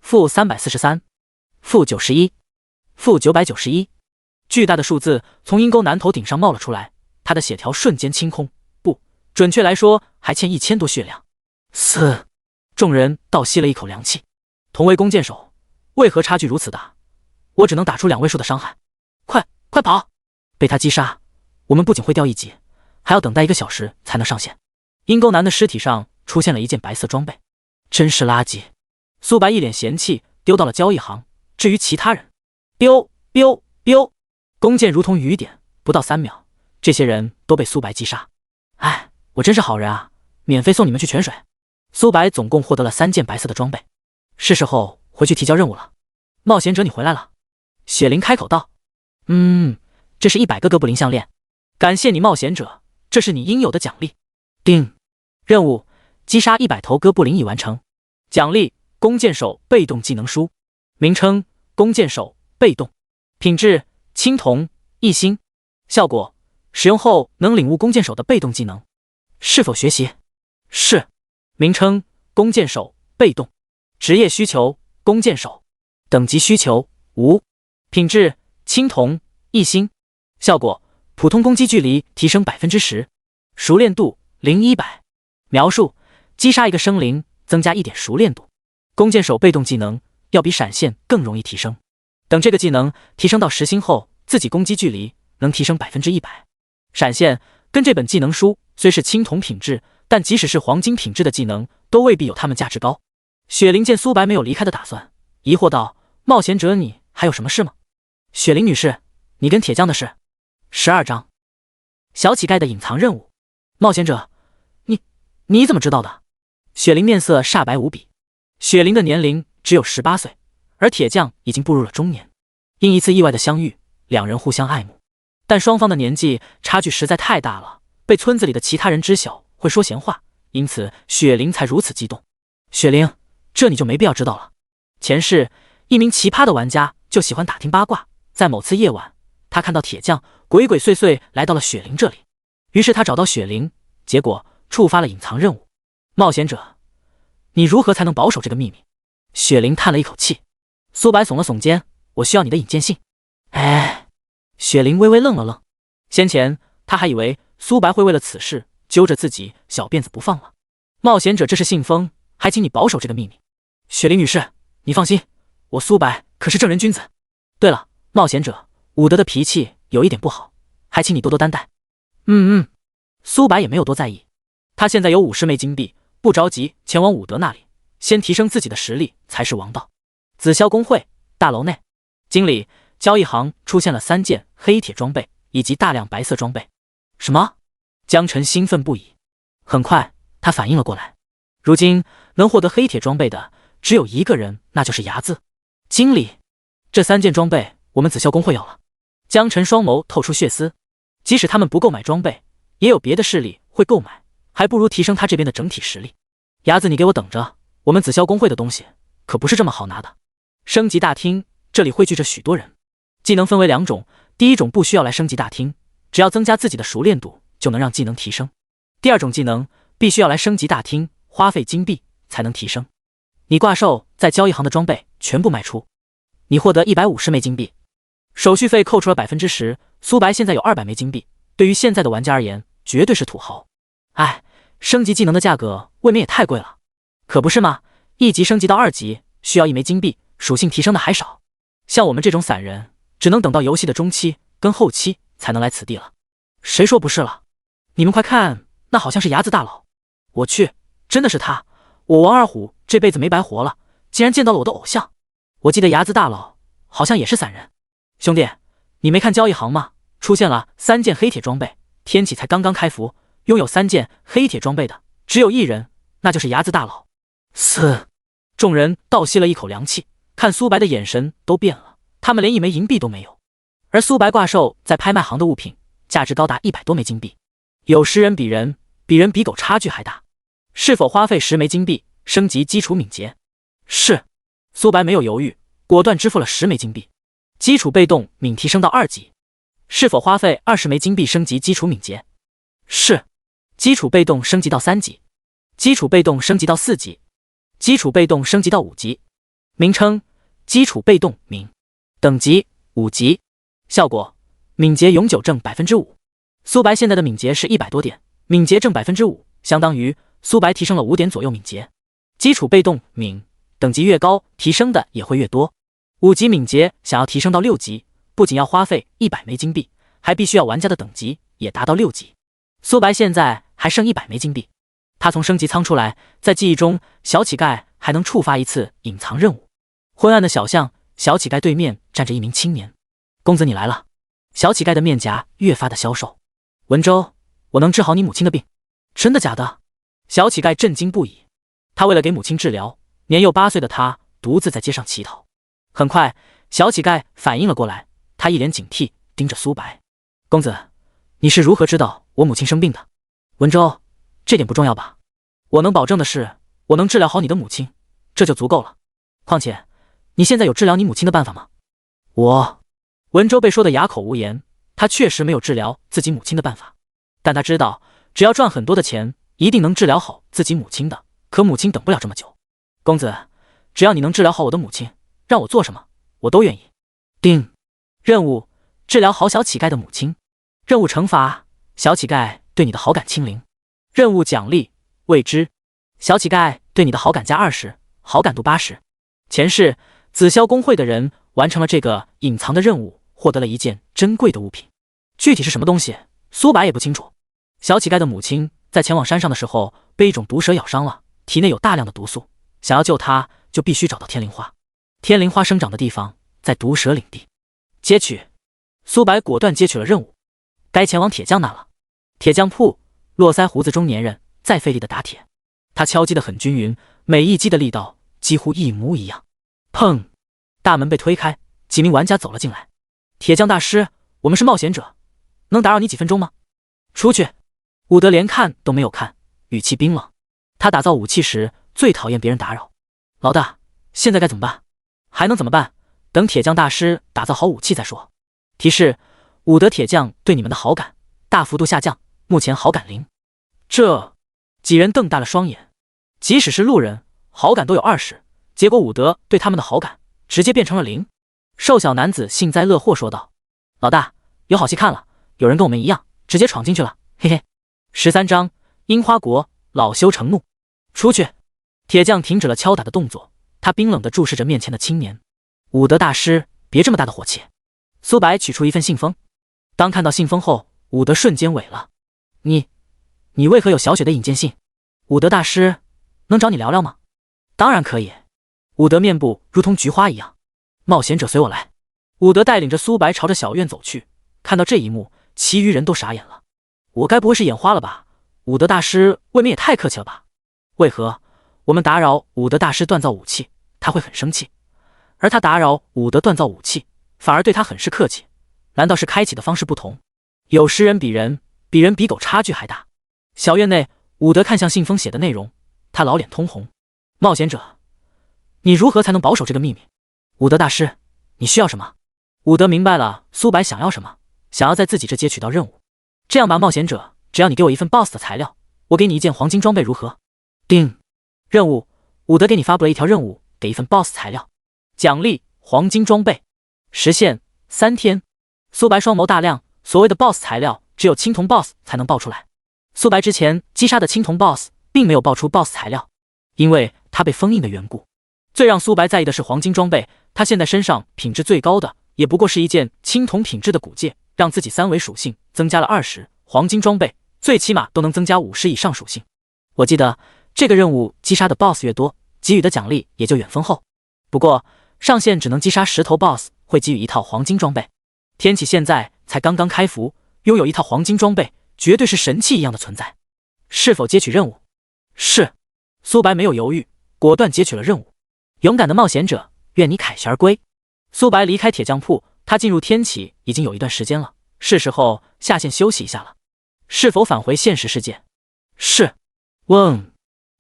-343，-91，-991，巨大的数字从阴沟男头顶上冒了出来，他的血条瞬间清空，不，准确来说还欠1000多血量。嘶！众人倒吸了一口凉气。同为弓箭手，为何差距如此大？我只能打出2位数的伤害。快跑！被他击杀，我们不仅会掉1级，还要等待1个小时才能上线。阴沟男的尸体上出现了一件白色装备，真是垃圾。苏白一脸嫌弃，丢到了交易行。至于其他人，biu biu biu，弓箭如同雨点，不到3秒，这些人都被苏白击杀。哎，我真是好人啊，免费送你们去泉水。苏白总共获得了3件白色的装备，是时候回去提交任务了。冒险者，你回来了。雪灵开口道。这是100个哥布林项链，感谢你冒险者，这是你应有的奖励。叮，任务击杀100头哥布林已完成。奖励：弓箭手被动技能书。名称：弓箭手被动。品质：青铜1星。效果：使用后能领悟弓箭手的被动技能。是否学习？是。名称：弓箭手被动。职业需求：弓箭手。等级需求：无。品质：青铜1星。效果：普通攻击距离提升 10%。熟练度0-100。描述：击杀一个生灵增加1点熟练度。弓箭手被动技能要比闪现更容易提升。等这个技能提升到10星后，自己攻击距离能提升 100%。闪现跟这本技能书虽是青铜品质，但即使是黄金品质的技能，都未必有他们价值高。雪灵见苏白没有离开的打算，疑惑道：“冒险者，你还有什么事吗？”雪灵女士，你跟铁匠的事。12章，小乞丐的隐藏任务。冒险者，你怎么知道的？雪灵面色煞白无比。雪灵的年龄只有18岁，而铁匠已经步入了中年。因一次意外的相遇，两人互相爱慕，但双方的年纪差距实在太大了，被村子里的其他人知晓会说闲话，因此雪灵才如此激动。雪灵，这你就没必要知道了。前世，一名奇葩的玩家就喜欢打听八卦，在某次夜晚，他看到铁匠鬼鬼祟祟来到了雪灵这里，于是他找到雪灵，结果触发了隐藏任务。冒险者，你如何才能保守这个秘密？雪灵叹了一口气。苏白耸了耸肩，我需要你的引荐信。哎，雪灵微微愣了愣，先前他还以为苏白会为了此事揪着自己小辫子不放了。冒险者，这是信封，还请你保守这个秘密。雪灵女士，你放心，我苏白可是正人君子。对了，冒险者，伍德的脾气有一点不好，还请你多多担待。苏白也没有多在意，他现在有50枚金币，不着急前往伍德那里，先提升自己的实力才是王道。紫霄工会大楼内，经理，交易行出现了3件黑铁装备以及大量白色装备。什么？江晨兴奋不已。很快他反应了过来，如今能获得黑铁装备的只有一个人，那就是睚眦。经理，这3件装备我们紫霄工会要了。江晨双眸透出血丝，即使他们不购买装备，也有别的势力会购买，还不如提升他这边的整体实力。睚眦，你给我等着，我们紫霄工会的东西可不是这么好拿的。升级大厅，这里汇聚着许多人。技能分为2种，第一种不需要来升级大厅，只要增加自己的熟练度就能让技能提升。第2种技能必须要来升级大厅，花费金币才能提升。你挂售在交易行的装备全部卖出，你获得150枚金币，手续费扣除了 10%。苏白现在有200枚金币，对于现在的玩家而言绝对是土豪。哎，升级技能的价格未免也太贵了。可不是吗？1级升级到2级需要1枚金币，属性提升的还少。像我们这种散人，只能等到游戏的中期跟后期才能来此地了。谁说不是了？你们快看，那好像是睚眦大佬。我去，真的是他！我王二虎这辈子没白活了，竟然见到了我的偶像。我记得睚眦大佬好像也是散人。兄弟，你没看交易行吗？出现了3件黑铁装备，天启才刚刚开服，拥有3件黑铁装备的只有1人，那就是睚眦大佬。众人倒吸了一口凉气，看苏白的眼神都变了，他们连1枚银币都没有，而苏白挂售在拍卖行的物品价值高达100多枚金币，有时人比人，比人比狗差距还大。是否花费10枚金币升级基础敏捷？是。苏白没有犹豫，果断支付了10枚金币，基础被动敏提升到2级。是否花费20枚金币升级基础敏捷？是。基础被动升级到3级，基础被动升级到4级，基础被动升级到5级。名称：基础被动敏。等级5级。效果：敏捷永久正 5%。苏白现在的敏捷是100多点，敏捷正 5%， 相当于苏白提升了5点左右敏捷。基础被动敏等级越高，提升的也会越多。5级敏捷想要提升到6级，不仅要花费100枚金币，还必须要玩家的等级也达到6级。苏白现在还剩100枚金币，他从升级仓出来，在记忆中小乞丐还能触发1次隐藏任务。昏暗的小巷，小乞丐对面站着一名青年。公子你来了。小乞丐的面颊越发的消瘦。文州，我能治好你母亲的病。真的假的？小乞丐震惊不已。他为了给母亲治疗，年幼8岁的他独自在街上乞讨。很快小乞丐反应了过来，他一脸警惕盯着苏白。公子，你是如何知道我母亲生病的？文州，这点不重要吧？我能保证的是，我能治疗好你的母亲，这就足够了。况且，你现在有治疗你母亲的办法吗？文州被说得哑口无言，他确实没有治疗自己母亲的办法，但他知道，只要赚很多的钱，一定能治疗好自己母亲的。可母亲等不了这么久。公子，只要你能治疗好我的母亲，让我做什么，我都愿意。定。任务：治疗好小乞丐的母亲。任务惩罚：小乞丐对你的好感清零。任务奖励：未知。小乞丐对你的好感加20，好感度80。前世紫霄工会的人完成了这个隐藏的任务，获得了一件珍贵的物品，具体是什么东西，苏白也不清楚。小乞丐的母亲在前往山上的时候被一种毒蛇咬伤了，体内有大量的毒素，想要救她就必须找到天灵花。天灵花生长的地方在毒蛇领地。接取。苏白果断接取了任务，该前往铁匠那了。铁匠铺，络腮胡子中年人在费力的打铁，他敲击得很均匀，每一击的力道几乎一模一样。砰！大门被推开，几名玩家走了进来。铁匠大师，我们是冒险者，能打扰你几分钟吗？出去。伍德连看都没有看，语气冰冷。他打造武器时最讨厌别人打扰。老大，现在该怎么办？还能怎么办？等铁匠大师打造好武器再说。提示：伍德铁匠对你们的好感大幅度下降，目前好感0。这几人瞪大了双眼，即使是路人，好感都有20，结果伍德对他们的好感直接变成了0。瘦小男子幸灾乐祸说道：“老大，有好戏看了，有人跟我们一样，直接闯进去了，嘿嘿。”13章樱花国，老羞成怒。出去。铁匠停止了敲打的动作，他冰冷地注视着面前的青年。伍德大师，别这么大的火气。苏白取出一份信封，当看到信封后，伍德瞬间萎了。你为何有小雪的引荐信？伍德大师，能找你聊聊吗？当然可以。伍德面部如同菊花一样。冒险者随我来。伍德带领着苏白朝着小院走去，看到这一幕，其余人都傻眼了。我该不会是眼花了吧？伍德大师未免也太客气了吧？为何我们打扰伍德大师锻造武器，他会很生气，而他打扰伍德锻造武器，反而对他很是客气？难道是开启的方式不同？有时人比人，比人比狗差距还大。小院内，伍德看向信封写的内容，他老脸通红。冒险者，你如何才能保守这个秘密？伍德大师，你需要什么？伍德明白了苏白想要什么，想要在自己这接取到任务。这样吧，冒险者，只要你给我一份 BOSS 的材料，我给你一件黄金装备如何？定。任务：伍德给你发布了一条任务，给一份 BOSS 材料。奖励：黄金装备。时限3天。苏白双眸大亮，所谓的 BOSS 材料只有青铜 BOSS 才能爆出来。苏白之前击杀的青铜 BOSS 并没有爆出 BOSS 材料，因为他被封印的缘故。最让苏白在意的是黄金装备，他现在身上品质最高的也不过是一件青铜品质的古戒，让自己3维属性增加了20，黄金装备最起码都能增加50以上属性。我记得这个任务击杀的 BOSS 越多，给予的奖励也就远丰厚。不过上限只能击杀10头 BOSS， 会给予一套黄金装备。天启现在才刚刚开服，拥有一套黄金装备，绝对是神器一样的存在。是否接取任务？是。苏白没有犹豫，果断接取了任务。勇敢的冒险者，愿你凯旋而归。苏白离开铁匠铺，他进入天启已经有一段时间了，是时候下线休息一下了。是否返回现实世界？是。嗡。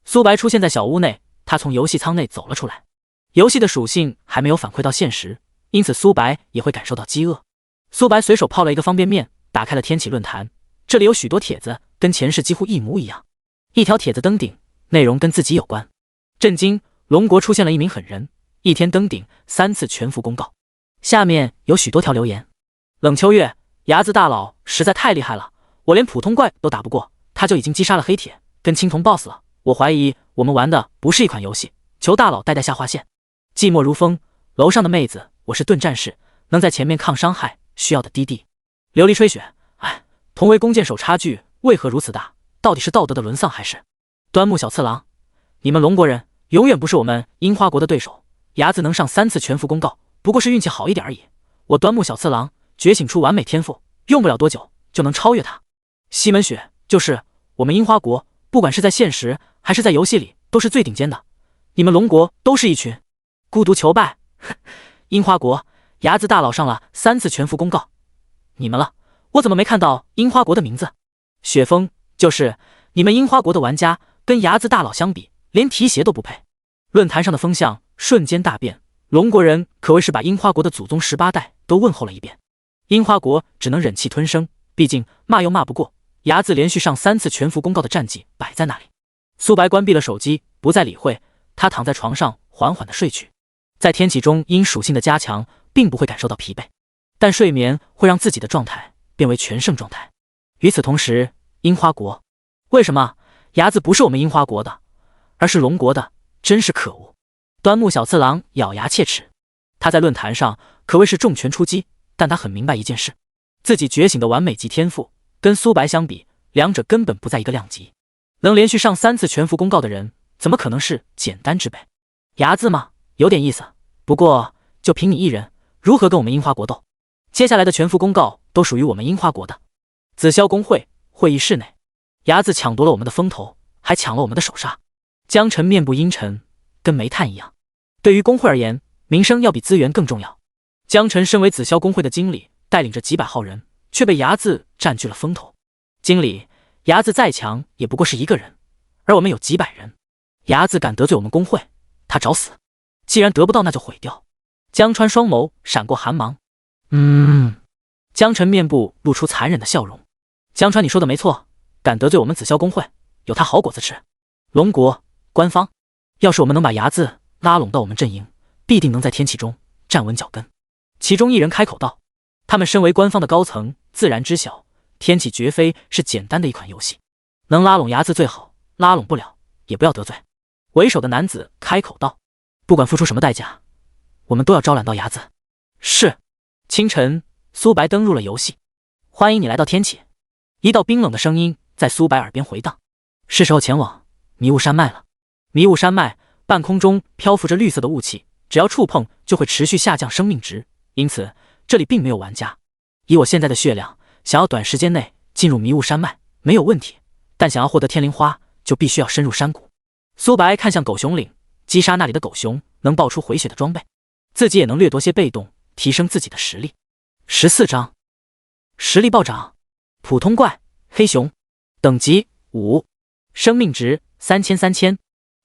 苏白出现在小屋内，他从游戏舱内走了出来。游戏的属性还没有反馈到现实，因此苏白也会感受到饥饿。苏白随手泡了一个方便面，打开了天启论坛，这里有许多帖子，跟前世几乎一模一样。一条帖子登顶，内容跟自己有关。震惊！龙国出现了一名狠人，1天登顶3次全服公告。下面有许多条留言。冷秋月，牙子大佬实在太厉害了，我连普通怪都打不过，他就已经击杀了黑铁跟青铜 BOSS 了。我怀疑我们玩的不是一款游戏，求大佬带下划线。寂寞如风，楼上的妹子，我是盾战士，能在前面抗伤害需要的滴滴。琉璃吹雪，哎，同为弓箭手差距为何如此大？到底是道德的沦丧还是？端木小次郎，你们龙国人永远不是我们樱花国的对手，牙子能上3次全服公告，不过是运气好一点而已。我端木小次郎觉醒出完美天赋，用不了多久就能超越他。西门雪，就是我们樱花国，不管是在现实还是在游戏里，都是最顶尖的。你们龙国都是一群孤独求败。樱花国，牙子大佬上了3次全服公告，你们了，我怎么没看到樱花国的名字？雪峰，就是你们樱花国的玩家跟牙子大佬相比，连提鞋都不配。论坛上的风向瞬间大变，龙国人可谓是把樱花国的祖宗18代都问候了一遍。樱花国只能忍气吞声，毕竟骂又骂不过。睚眦连续上3次全服公告的战绩摆在那里。苏白关闭了手机，不再理会，他躺在床上缓缓地睡去。在天启中因属性的加强，并不会感受到疲惫，但睡眠会让自己的状态变为全盛状态。与此同时，樱花国，为什么睚眦不是我们樱花国的，而是龙国的？真是可恶！端木小次郎咬牙切齿，他在论坛上可谓是重拳出击，但他很明白一件事，自己觉醒的完美级天赋跟苏白相比，两者根本不在一个量级。能连续上3次全服公告的人，怎么可能是简单之辈？睚眦吗？有点意思，不过就凭你一人，如何跟我们樱花国斗？接下来的全服公告都属于我们樱花国的。紫霄公会会议室内，睚眦抢夺了我们的风头，还抢了我们的首杀。江辰面部阴沉，跟煤炭一样。对于工会而言，名声要比资源更重要。江辰身为紫霄公会的经理，带领着几百号人，却被睚眦占据了风头。经理，睚眦再强也不过是一个人，而我们有几百人。睚眦敢得罪我们公会，他找死！既然得不到，那就毁掉。江川双眸闪过寒芒。江辰面部露出残忍的笑容。江川，你说的没错，敢得罪我们紫霄公会，有他好果子吃。龙国官方，要是我们能把睚眦拉拢到我们阵营，必定能在天启中站稳脚跟。其中一人开口道：他们身为官方的高层，自然知晓天启绝非是简单的一款游戏，能拉拢睚眦最好，拉拢不了也不要得罪。为首的男子开口道：不管付出什么代价，我们都要招揽到睚眦。是。清晨，苏白登入了游戏。欢迎你来到天启。一道冰冷的声音在苏白耳边回荡。是时候前往迷雾山脉了。迷雾山脉半空中漂浮着绿色的雾气，只要触碰就会持续下降生命值，因此这里并没有玩家。以我现在的血量，想要短时间内进入迷雾山脉没有问题，但想要获得天灵花，就必须要深入山谷。苏白看向狗熊岭，击杀那里的狗熊能爆出回血的装备，自己也能掠夺些被动，提升自己的实力。14章，实力暴涨。普通怪，黑熊，等级5，生命值3300，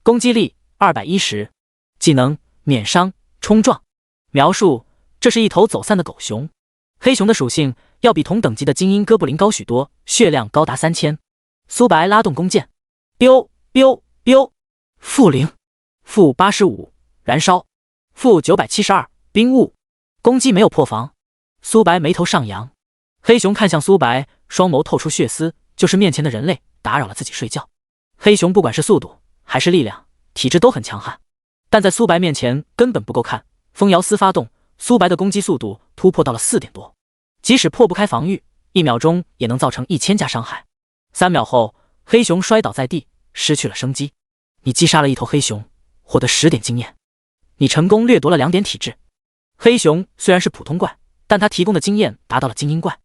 攻击力210，技能免伤冲撞。描述：这是一头走散的狗熊。黑熊的属性要比同等级的精英哥布林高许多，血量高达3000。苏白拉动弓箭，biu biu biu，-0，-85，燃烧，-972，冰雾。攻击没有破防。苏白眉头上扬。黑熊看向苏白，双眸透出血丝，就是面前的人类打扰了自己睡觉。黑熊不管是速度还是力量，体质都很强悍，但在苏白面前根本不够看。风摇丝发动，苏白的攻击速度突破到了4点多，即使破不开防御，1秒钟也能造成1000加伤害。3秒后，黑熊摔倒在地，失去了生机。你击杀了一头黑熊，获得10点经验，你成功掠夺了2点体质。黑熊虽然是普通怪，但他提供的经验达到了精英怪，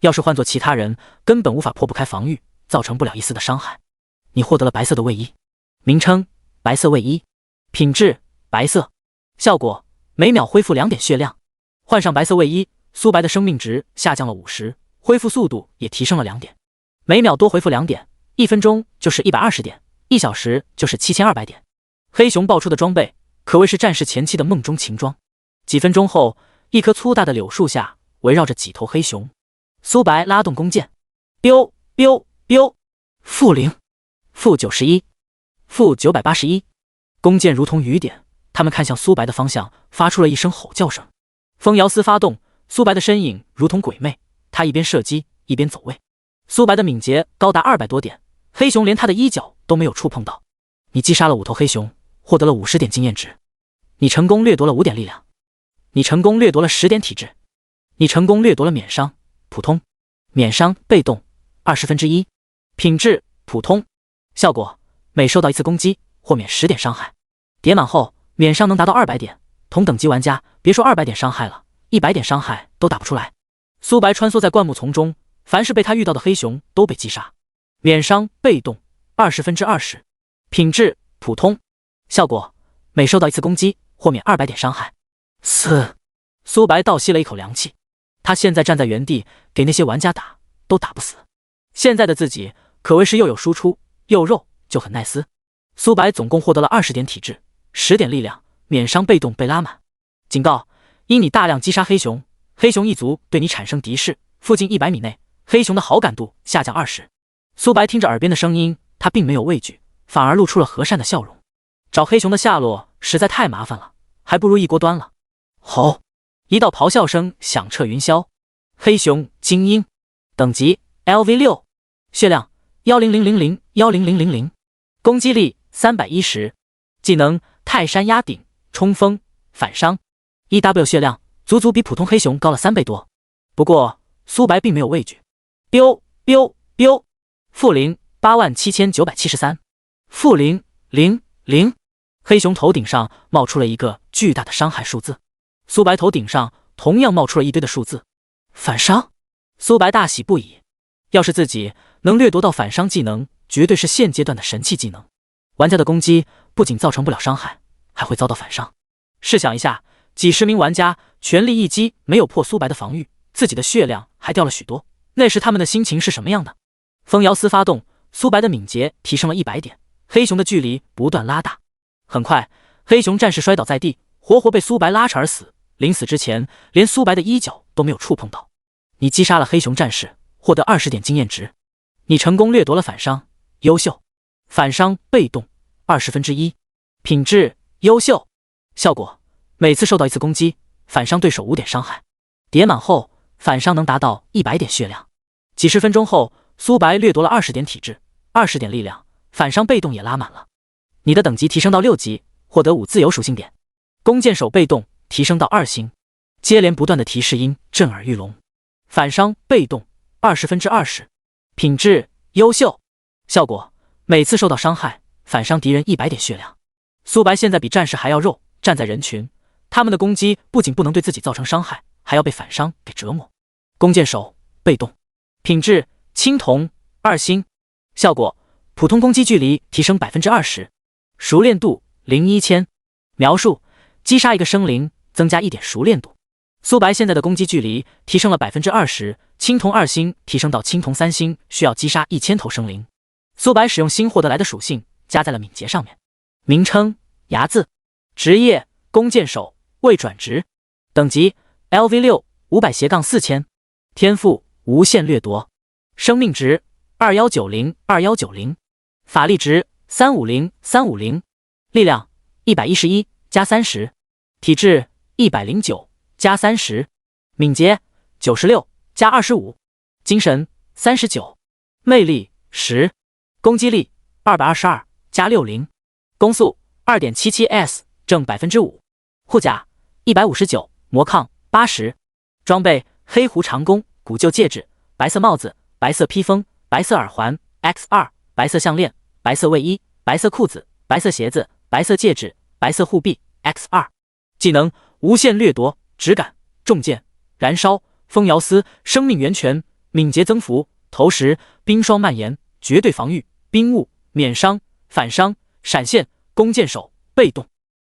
要是换做其他人，根本无法破不开防御，造成不了一丝的伤害。你获得了白色的卫衣，名称白色卫衣，品质白色，效果每秒恢复2点血量。换上白色卫衣，苏白的生命值下降了50，恢复速度也提升了2点，每秒多回复2点，1分钟就是120点，1小时就是7200点。黑熊爆出的装备可谓是战士前期的梦中情装。几分钟后，一棵粗大的柳树下围绕着几头黑熊。苏白拉动弓箭，biu biu biu， -0， -91， -981。弓箭如同雨点，他们看向苏白的方向，发出了一声吼叫声。风摇丝发动，苏白的身影如同鬼魅，他一边射击一边走位。苏白的敏捷高达200多点，黑熊连他的衣角都没有触碰到。你击杀了5头黑熊，获得了50点经验值。你成功掠夺了5点力量。你成功掠夺了10点体质。你成功掠夺了免伤普通，免伤被动1/20，品质普通，效果每受到1次攻击或免10点伤害。叠满后免伤能达到200点，同等级玩家别说200点伤害了，100点伤害都打不出来。苏白穿梭在灌木丛中，凡是被他遇到的黑熊都被击杀。免伤被动20/20，品质普通，效果每受到1次攻击或免200点伤害。苏白倒吸了一口凉气，他现在站在原地给那些玩家打都打不死。现在的自己可谓是又有输出又肉，就很耐撕。苏白总共获得了20点体质， 10点力量，免伤被动被拉满。警告：因你大量击杀黑熊，黑熊一族对你产生敌视，附近100米内，黑熊的好感度下降20。苏白听着耳边的声音，他并没有畏惧，反而露出了和善的笑容。找黑熊的下落实在太麻烦了，还不如一锅端了。吼！一道咆哮声响彻云霄。黑熊精英，等级 LV6， 血量10000，10000，攻击力310，技能泰山压顶，冲锋，反伤。1W 血量足足比普通黑熊高了3倍多。不过苏白并没有畏惧。biu biu biu， 负0 87973，负000。黑熊头顶上冒出了一个巨大的伤害数字，苏白头顶上同样冒出了一堆的数字。反伤！苏白大喜不已，要是自己能掠夺到反伤技能，绝对是现阶段的神器技能。玩家的攻击不仅造成不了伤害，还会遭到反伤。试想一下，几十名玩家全力一击没有破苏白的防御，自己的血量还掉了许多，那时他们的心情是什么样的？风摇丝发动，苏白的敏捷提升了100点，黑熊的距离不断拉大。很快，黑熊战士摔倒在地，活活被苏白拉扯而死。临死之前，连苏白的衣角都没有触碰到。你击杀了黑熊战士，获得20点经验值。你成功掠夺了反伤，优秀。反伤被动1/20，品质优秀。效果：每次受到1次攻击，反伤对手5点伤害。叠满后，反伤能达到100点血量。几十分钟后，苏白掠夺了20点体质，20点力量，反伤被动也拉满了。你的等级提升到6级，获得5自由属性点。弓箭手被动提升到2星，接连不断的提示音震耳欲聋。反伤被动20%，品质优秀。效果：每次受到伤害，反伤敌人100点血量。苏白现在比战士还要肉，站在人群，他们的攻击不仅不能对自己造成伤害，还要被反伤给折磨。弓箭手被动，品质青铜2星。效果：普通攻击距离提升20%，熟练度01000。描述：击杀一个生灵，增加1点熟练度。苏白现在的攻击距离提升了20%，青铜2星提升到青铜3星，需要击杀1000头生灵。苏白使用新获得来的属性加在了敏捷上面。名称：睚眦。职业：弓箭手，未转职。等级 LV6 500-4000。天赋：无限掠夺。生命值2190。法力值350。力量111+30，体质109+30，敏捷96+25，精神39，魅力10，攻击力222+60，攻速2.77s， 正5%，护甲159，魔抗80。装备：黑狐长弓、古旧戒指、白色帽子、白色披风、白色耳环 X2， 白色项链、白色卫衣、白色裤子、白色鞋子、白色戒指、白色护臂 X2。 技能：无限掠夺、直感、重剑、燃烧、风摇丝、生命源泉、敏捷增幅、投石、冰霜蔓延、绝对防御、冰雾、免伤、反伤、闪现、弓箭手被动。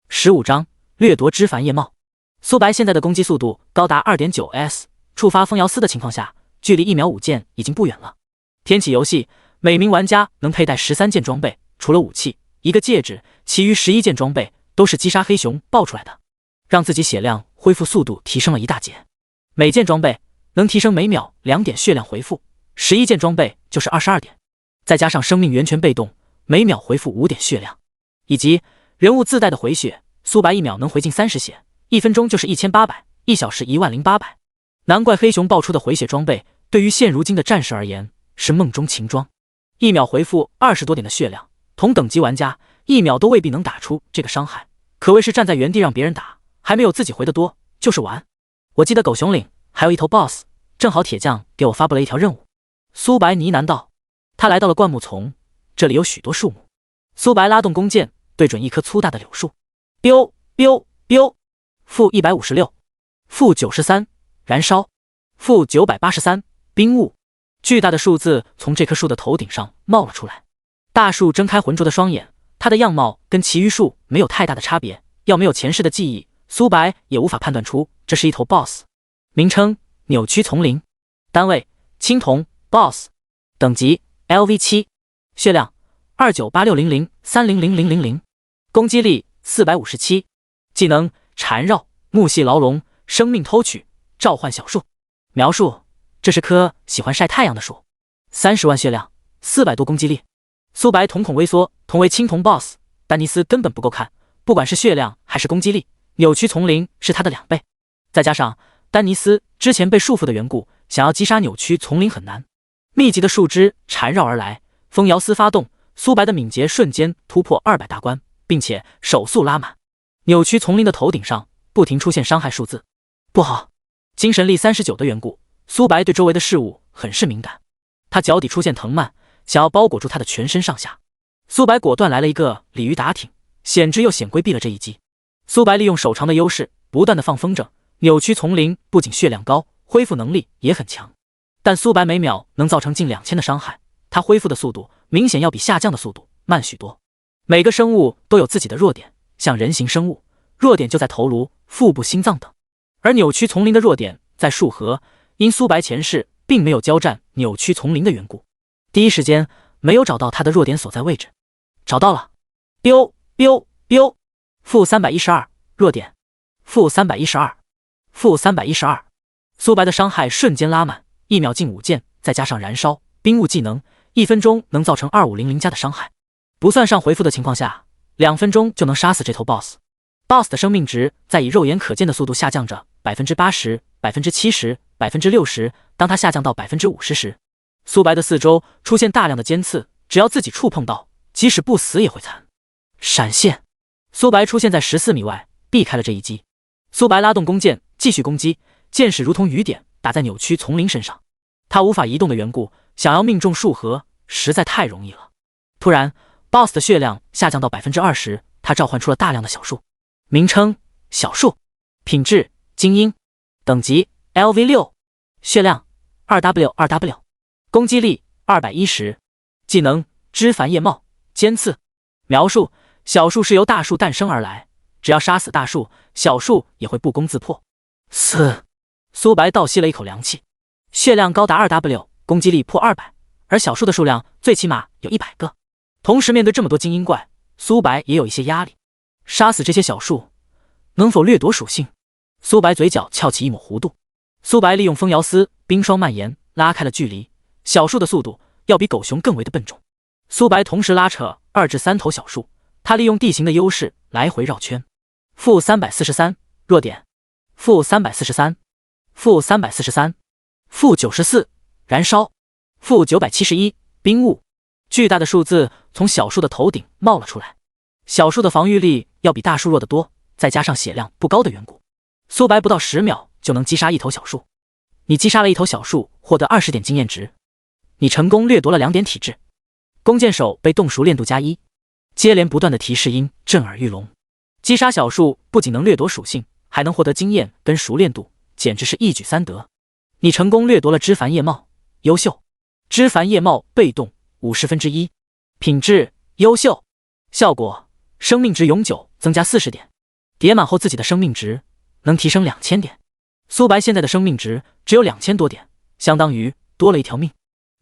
15章掠夺之凡叶帽。苏白现在的攻击速度高达 2.9s， 触发风摇丝的情况下，距离1秒5件已经不远了。天启游戏每名玩家能佩戴13件装备，除了武器、一个戒指，其余11件装备都是击杀黑熊爆出来的，让自己血量恢复速度提升了一大截。每件装备能提升每秒2点血量回复，11件装备就是22点，再加上生命源泉被动，每秒回复5点血量，以及人物自带的回血，苏白1秒能回进30血，1分钟就是1800，1小时10800。难怪黑熊爆出的回血装备对于现如今的战士而言是梦中情装，1秒回复20多点的血量，同等级玩家1秒都未必能打出这个伤害，可谓是站在原地让别人打，还没有自己回得多，就是玩。我记得狗熊岭还有一头 BOSS， 正好铁匠给我发布了一条任务。苏白呢喃道。他来到了灌木丛，这里有许多树木。苏白拉动弓箭，对准一棵粗大的柳树。biu biu biu， 负156，负93，燃烧，负983，冰雾。巨大的数字从这棵树的头顶上冒了出来。大树睁开浑浊的双眼，它的样貌跟其余树没有太大的差别，要没有前世的记忆，苏白也无法判断出这是一头 BOSS。 名称：扭曲丛林。单位：青铜 BOSS。 等级 LV7。 血量29860030000，攻击力457。技能：缠绕、木系牢笼、生命偷取、召唤小树。描述：这是棵喜欢晒太阳的树。30万血量，400多攻击力。苏白瞳孔微缩，同为青铜 BOSS， 丹尼斯根本不够看，不管是血量还是攻击力，扭曲丛林是他的2倍。再加上丹尼斯之前被束缚的缘故，想要击杀扭曲丛林很难。密集的树枝缠绕而来，风摇丝发动，苏白的敏捷瞬间突破200大关，并且手速拉满。扭曲丛林的头顶上不停出现伤害数字，不好！精神力39的缘故，苏白对周围的事物很是敏感。他脚底出现藤蔓，想要包裹住他的全身上下。苏白果断来了一个鲤鱼打挺，险之又险规避了这一击。苏白利用手长的优势，不断的放风筝。扭曲丛林不仅血量高，恢复能力也很强，但苏白每秒能造成近2000的伤害，他恢复的速度明显要比下降的速度慢许多。每个生物都有自己的弱点，像人形生物，弱点就在头颅、腹部、心脏等，而扭曲丛林的弱点在树核。因苏白前世并没有交战扭曲丛林的缘故，第一时间没有找到他的弱点所在位置。找到了，biu biu biu， -312，弱点-312， -312。苏白的伤害瞬间拉满，1秒进5件，再加上燃烧冰雾技能，1分钟能造成2500加的伤害。不算上回复的情况下，2分钟就能杀死这头 BOSS。BOSS 的生命值在以肉眼可见的速度下降着 80%、70%、60%， 当它下降到 50% 时，苏白的四周出现大量的尖刺，只要自己触碰到，即使不死也会残。闪现，苏白出现在14米外，避开了这一击。苏白拉动弓箭继续攻击，箭矢如同雨点打在扭曲丛林身上，他无法移动的缘故，想要命中树核实在太容易了。突然 BOSS 的血量下降到 20%， 他召唤出了大量的小树。名称：小树，品质：精英，等级 LV6， 血量 2W， 攻击力210，技能：枝繁叶茂，尖刺。描述：小树是由大树诞生而来，只要杀死大树，小树也会不攻自破。苏白倒吸了一口凉气，血量高达 2W， 攻击力破200，而小树的数量最起码有100个。同时面对这么多精英怪，苏白也有一些压力。杀死这些小树，能否掠夺属性？苏白嘴角翘起一抹弧度。苏白利用风摇丝、冰霜蔓延拉开了距离，小树的速度要比狗熊更为的笨重。苏白同时拉扯2至3头小树，他利用地形的优势来回绕圈。-343，弱点-343，-343，-94，燃烧-971，冰雾。巨大的数字从小树的头顶冒了出来。小树的防御力要比大树弱得多，再加上血量不高的缘故，苏白不到10秒就能击杀一头小树。你击杀了一头小树，获得20点经验值。你成功掠夺了2点体质。弓箭手被动熟练度+1。接连不断的提示音震耳欲聋。击杀小树不仅能掠夺属性，还能获得经验跟熟练度，简直是一举3得。你成功掠夺了枝繁叶茂，优秀。枝繁叶茂被动1/50，品质优秀，效果生命值永久增加40点，叠满后自己的生命值能提升2000点。苏白现在的生命值只有2000多点，相当于多了一条命。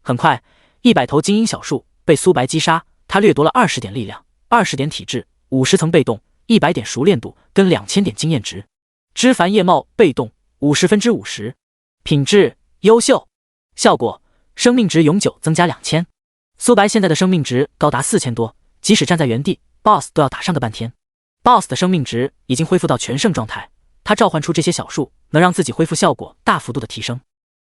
很快100头精英小树被苏白击杀，他掠夺了20点力量、20点体质、50层被动、100点熟练度跟2000点经验值。枝繁叶茂被动50%，品质优秀，效果生命值永久增加2000。苏白现在的生命值高达4000多，即使站在原地 BOSS 都要打上个半天。BOSS 的生命值已经恢复到全盛状态，他召唤出这些小树能让自己恢复效果大幅度的提升。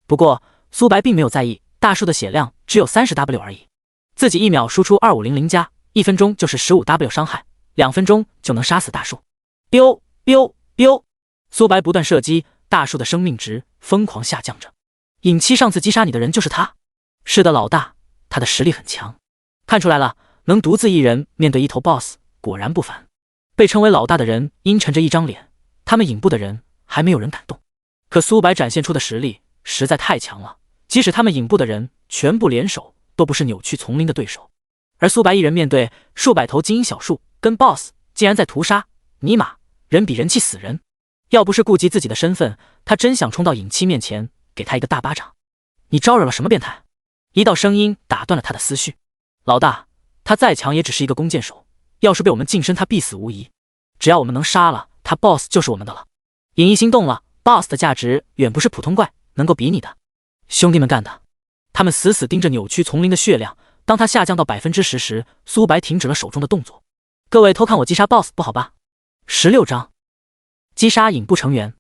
不过苏白并没有在意，大树的血量只有30W 而已，自己1秒输出2500加，1分钟就是 15W 伤害，2分钟就能杀死大树。biu biu biu， 苏白不断射击，大树的生命值疯狂下降着。尹七上次击杀你的人就是他。是的，老大，他的实力很强，看出来了，能独自一人面对一头 BOSS 果然不凡。被称为老大的人阴沉着一张脸，他们影部的人还没有人敢动。可苏白展现出的实力实在太强了，即使他们影部的人全部联手，都不是扭曲丛林的对手。而苏白一人面对数百头精英小树跟 BOSS， 竟然在屠杀，尼玛，人比人气死人。要不是顾及自己的身份，他真想冲到尹七面前给他一个大巴掌。你招惹了什么变态？一道声音打断了他的思绪。老大，他再强也只是一个弓箭手，要是被我们近身，他必死无疑。只要我们能杀了他 ，BOSS 就是我们的了。尹一心动了 ，BOSS 的价值远不是普通怪能够比拟的。兄弟们干的！他们死死盯着扭曲丛林的血量，当它下降到10%时，苏白停止了手中的动作。各位偷看我击杀 BOSS 不好吧？16章，击杀影部成员。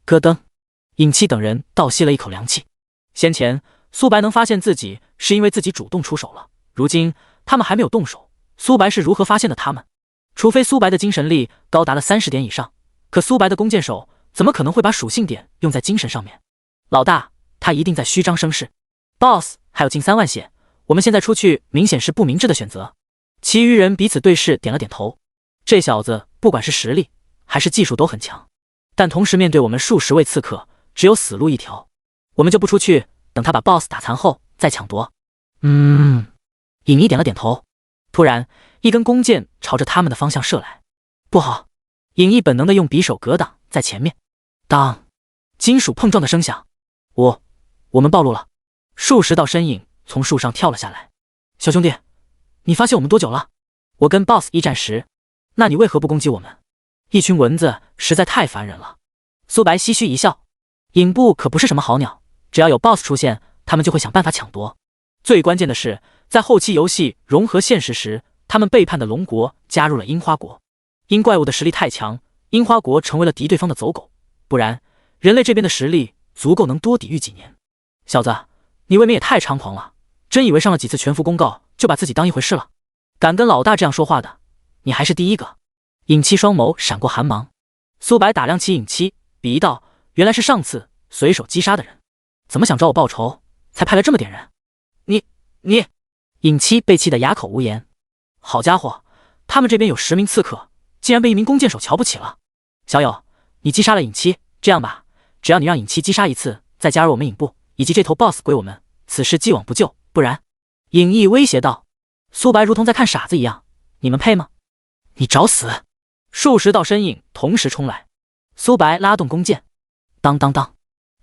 咯噔，尹七等人倒吸了一口凉气。先前苏白能发现自己，是因为自己主动出手了。如今他们还没有动手，苏白是如何发现的他们？除非苏白的精神力高达了30点以上，可苏白的弓箭手怎么可能会把属性点用在精神上面？老大，他一定在虚张声势。BOSS 还有近3万血，我们现在出去明显是不明智的选择。其余人彼此对视，点了点头。这小子不管是实力还是技术都很强，但同时面对我们数十位刺客，只有死路一条。我们就不出去，等他把 BOSS 打残后再抢夺。尹一点了点头。突然，一根弓箭朝着他们的方向射来。不好！尹一本能的用匕首格挡在前面。当，金属碰撞的声响。我们暴露了。数十道身影从树上跳了下来。小兄弟，你发现我们多久了？我跟 BOSS 一战时，那你为何不攻击我们？一群蚊子实在太烦人了。苏白唏嘘一笑。影部可不是什么好鸟，只要有 BOSS 出现，他们就会想办法抢夺。最关键的是，在后期游戏融合现实时，他们背叛的龙国加入了樱花国。因怪物的实力太强，樱花国成为了敌对方的走狗，不然人类这边的实力足够能多抵御几年。小子，你未免也太猖狂了，真以为上了几次全服公告就把自己当一回事了？敢跟老大这样说话的，你还是第一个。尹七双眸闪过寒芒。苏白打量起尹七，鄙夷道：原来是上次随手击杀的人，怎么想找我报仇，才派了这么点人？你！尹七被气得哑口无言。好家伙，他们这边有10名刺客，竟然被一名弓箭手瞧不起了。小友，你击杀了尹七，这样吧，只要你让尹七击杀一次，再加入我们尹部，以及这头 BOSS 归我们，此事既往不咎，不然……尹毅威胁道。苏白如同在看傻子一样，你们配吗？你找死！数十道身影同时冲来。苏白拉动弓箭，当当当，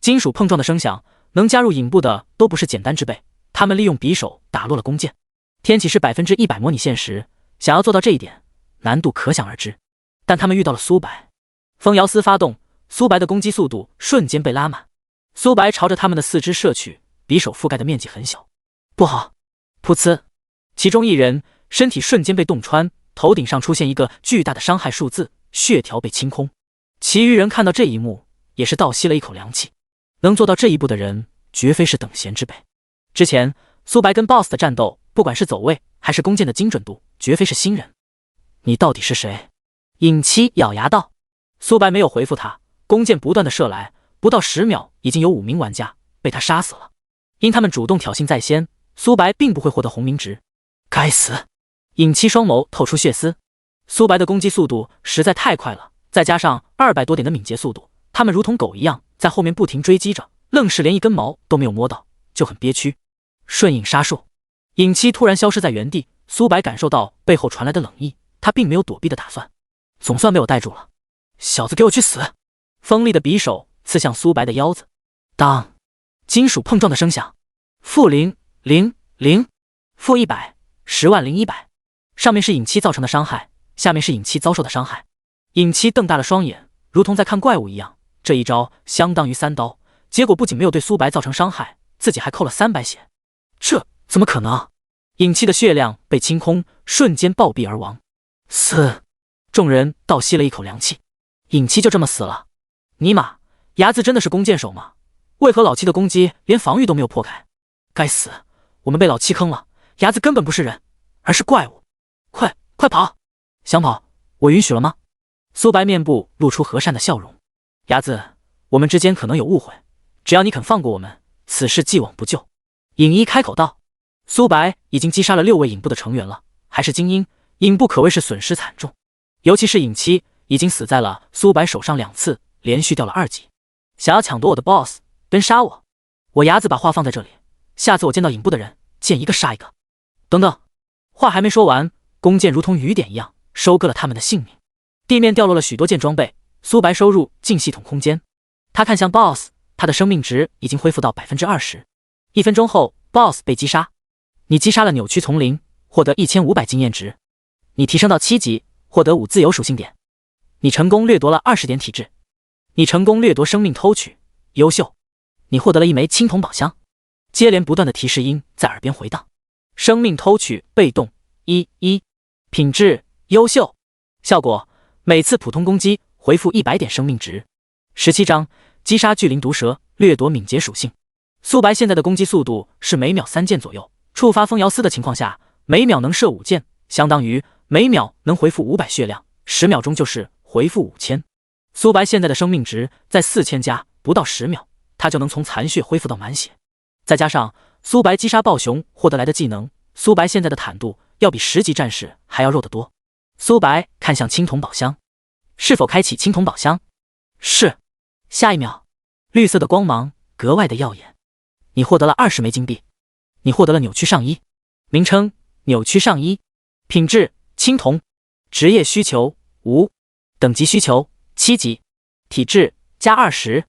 金属碰撞的声响，能加入尹部的都不是简单之辈。他们利用匕首打落了弓箭。天启是100%模拟现实，想要做到这一点，难度可想而知。但他们遇到了苏白，风摇丝发动，苏白的攻击速度瞬间被拉满。苏白朝着他们的四肢射去，匕首覆盖的面积很小。不好！噗呲，其中一人身体瞬间被洞穿，头顶上出现一个巨大的伤害数字，血条被清空。其余人看到这一幕，也是倒吸了一口凉气。能做到这一步的人，绝非是等闲之辈。之前苏白跟 BOSS 的战斗，不管是走位还是弓箭的精准度，绝非是新人。你到底是谁？尹七咬牙道。苏白没有回复他，弓箭不断的射来，不到10秒，已经有5名玩家被他杀死了。因他们主动挑衅在先，苏白并不会获得红名值。该死！尹七双眸透出血丝。苏白的攻击速度实在太快了，再加上200多点的敏捷速度，他们如同狗一样在后面不停追击着，愣是连一根毛都没有摸到，就很憋屈。瞬影杀术，尹七突然消失在原地。苏白感受到背后传来的冷意，他并没有躲避的打算，总算被我带住了。小子，给我去死！锋利的匕首刺向苏白的腰子。当，金属碰撞的声响。-000，-100，10万零100。上面是尹七造成的伤害，下面是尹七遭受的伤害。尹七瞪大了双眼，如同在看怪物一样。这一招相当于3刀，结果不仅没有对苏白造成伤害，自己还扣了300血。这怎么可能？尹七的血量被清空，瞬间暴毙而亡。死！众人倒吸了一口凉气。尹七就这么死了？尼玛，牙子真的是弓箭手吗？为何老七的攻击连防御都没有破开？该死，我们被老七坑了。牙子根本不是人，而是怪物。快跑！想跑，我允许了吗？苏白面部露出和善的笑容。牙子，我们之间可能有误会，只要你肯放过我们，此事既往不咎。尹一开口道。苏白已经击杀了6位尹部的成员了，还是精英，尹部可谓是损失惨重。尤其是尹七已经死在了苏白手上2次，连续掉了2级。想要抢夺我的 BOSS， 跟杀我！我牙子把话放在这里，下次我见到尹部的人，见一个杀一个。等等，话还没说完，弓箭如同雨点一样收割了他们的性命。地面掉落了许多件装备，苏白收入进系统空间。他看向 BOSS， 他的生命值已经恢复到 20%。1分钟后 ，BOSS 被击杀。你击杀了扭曲丛林，获得1500经验值。你提升到7级，获得5自由属性点。你成功掠夺了20点体质。你成功掠夺生命偷取，优秀。你获得了一枚青铜宝箱。接连不断的提示音在耳边回荡。生命偷取被动1，品质优秀。效果每次普通攻击回复100点生命值。17章击杀巨灵毒蛇，掠夺敏捷属性。苏白现在的攻击速度是每秒3箭左右，触发风摇丝的情况下，每秒能射5箭，相当于每秒能回复500血量，10秒钟就是回复5000。苏白现在的生命值在4000加，不到10秒，他就能从残血恢复到满血。再加上苏白击杀暴熊获得来的技能，苏白现在的坦度要比10级战士还要肉得多。苏白看向青铜宝箱，是否开启青铜宝箱？是。下一秒，绿色的光芒格外的耀眼。你获得了20枚金币。你获得了扭曲上衣，名称扭曲上衣，品质青铜，职业需求无，等级需求7级，体质加20，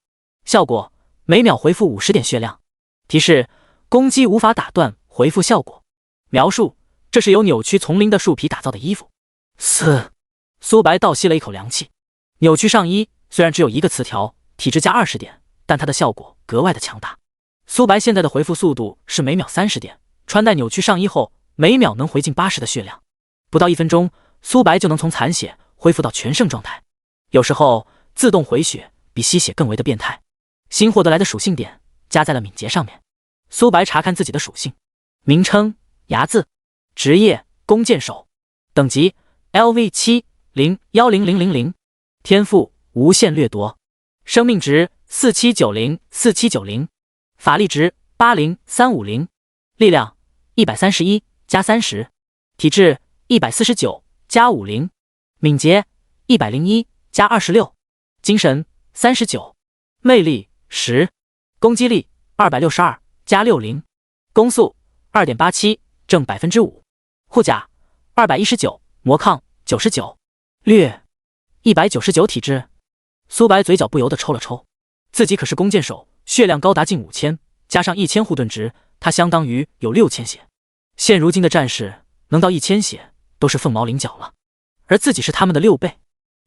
效果每秒回复50点血量。提示攻击无法打断回复效果。描述这是由扭曲丛林的树皮打造的衣服。苏白倒吸了一口凉气。扭曲上衣虽然只有一个词条，体质加20点，但它的效果格外的强大。苏白现在的回复速度是每秒30点，穿戴扭曲上衣后，每秒能回进80的血量。不到1分钟，苏白就能从残血恢复到全胜状态。有时候自动回血比吸血更为的变态。新获得来的属性点加在了敏捷上面。苏白查看自己的属性，名称睚眦，职业弓箭手，等级 LV7010000，天赋无限掠夺，生命值47904790，法力值80350，力量131加30，体质149加50，敏捷101加26，精神39，魅力10，攻击力262加60，攻速2.87正5%，护甲219，魔抗99，略199体质。苏白嘴角不由得抽了抽，自己可是弓箭手，血量高达近5000，加上1000护盾值，他相当于有6000血。现如今的战士能到1000血都是凤毛麟角了，而自己是他们的6倍。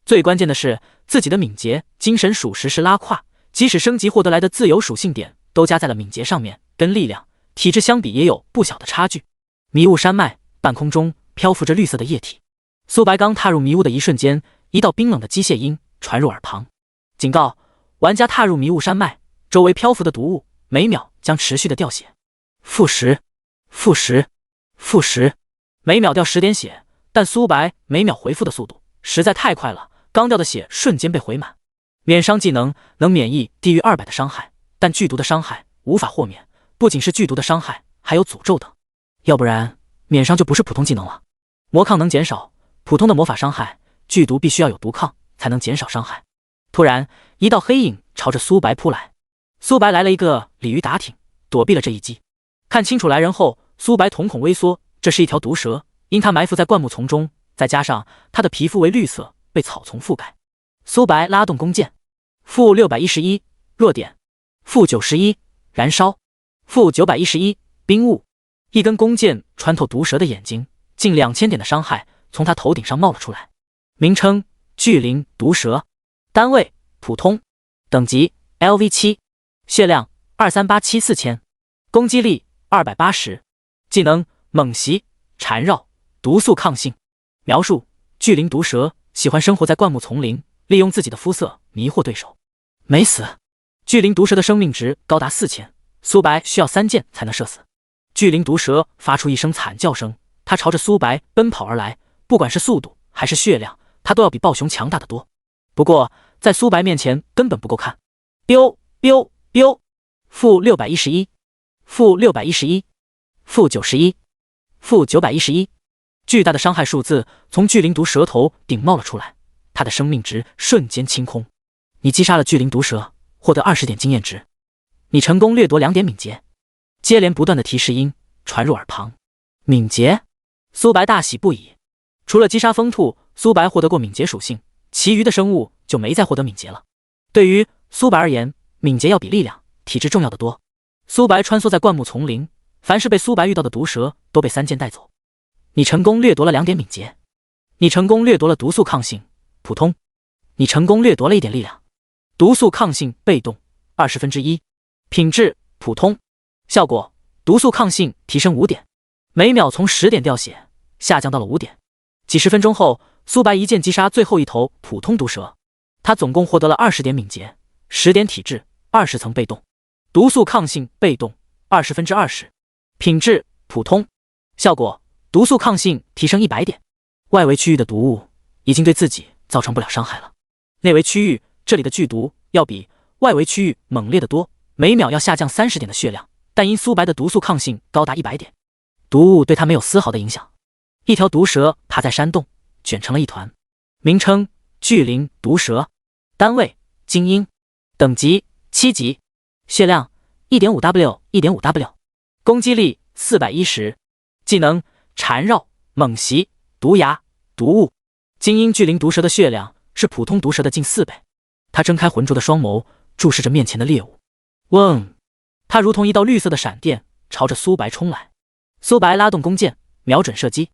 最关键的是，自己的敏捷、精神属实是拉胯，即使升级获得来的自由属性点都加在了敏捷上面，跟力量、体质相比也有不小的差距。迷雾山脉半空中漂浮着绿色的液体，苏白刚踏入迷雾的一瞬间，一道冰冷的机械音传入耳旁，警告玩家踏入迷雾山脉，周围漂浮的毒物每秒将持续的掉血，负10，每秒掉10点血，但苏白每秒回复的速度实在太快了，刚掉的血瞬间被回满。免伤技能能免疫低于200的伤害，但剧毒的伤害无法豁免，不仅是剧毒的伤害，还有诅咒等，要不然免伤就不是普通技能了。魔抗能减少普通的魔法伤害，剧毒必须要有毒抗才能减少伤害。突然，一道黑影朝着苏白扑来，苏白来了一个鲤鱼打挺，躲避了这一击。看清楚来人后，苏白瞳孔微缩，这是一条毒蛇，因它埋伏在灌木丛中，再加上它的皮肤为绿色，被草丛覆盖。苏白拉动弓箭，负611，弱点，负91，燃烧，负911，冰雾。一根弓箭穿透毒蛇的眼睛，近2000点的伤害从他头顶上冒了出来。名称巨灵毒蛇，单位普通，等级 LV7， 血量23874千，攻击力280，技能猛袭、缠绕、毒素抗性。描述巨灵毒蛇喜欢生活在灌木丛林，利用自己的肤色迷惑对手。没死。巨灵毒蛇的生命值高达4000，苏白需要3箭才能射死。巨灵毒蛇发出一声惨叫声，它朝着苏白奔跑而来，不管是速度还是血量，它都要比暴熊强大得多。不过在苏白面前根本不够看。biu biu biu， 负611，负611，负91，负911，巨大的伤害数字从巨灵毒蛇头顶冒了出来，它的生命值瞬间清空。你击杀了巨灵毒蛇，获得20点经验值。你成功掠夺2点敏捷。接连不断的提示音传入耳旁。敏捷，苏白大喜不已。除了击杀疯兔，苏白获得过敏捷属性，其余的生物就没再获得敏捷了。对于苏白而言，敏捷要比力量、体质重要的多。苏白穿梭在灌木丛林，凡是被苏白遇到的毒蛇都被3箭带走。你成功掠夺了2点敏捷。你成功掠夺了毒素抗性，普通，你成功掠夺了一点力量。毒素抗性被动1/20，品质普通，效果毒素抗性提升5点，每秒从10点掉血下降到了5点。几十分钟后，苏白一剑击杀最后一头普通毒蛇，他总共获得了20点敏捷、10点体质、20层被动。毒素抗性被动20/20，品质普通，效果毒素抗性提升100点。外围区域的毒物已经对自己造成不了伤害了，内围区域这里的剧毒要比外围区域猛烈得多，每秒要下降30点的血量，但因苏白的毒素抗性高达100点，毒物对他没有丝毫的影响。一条毒蛇爬在山洞，卷成了一团。名称：巨灵毒蛇，单位：精英，等级7级，血量 1.5W 1.5W， 攻击力410，技能：缠绕、猛袭、毒牙、毒物。精英巨灵毒蛇的血量是普通毒蛇的近4倍。他睁开浑浊的双眸，注视着面前的猎物。嗡！他如同一道绿色的闪电，朝着苏白冲来。苏白拉动弓箭，瞄准射击。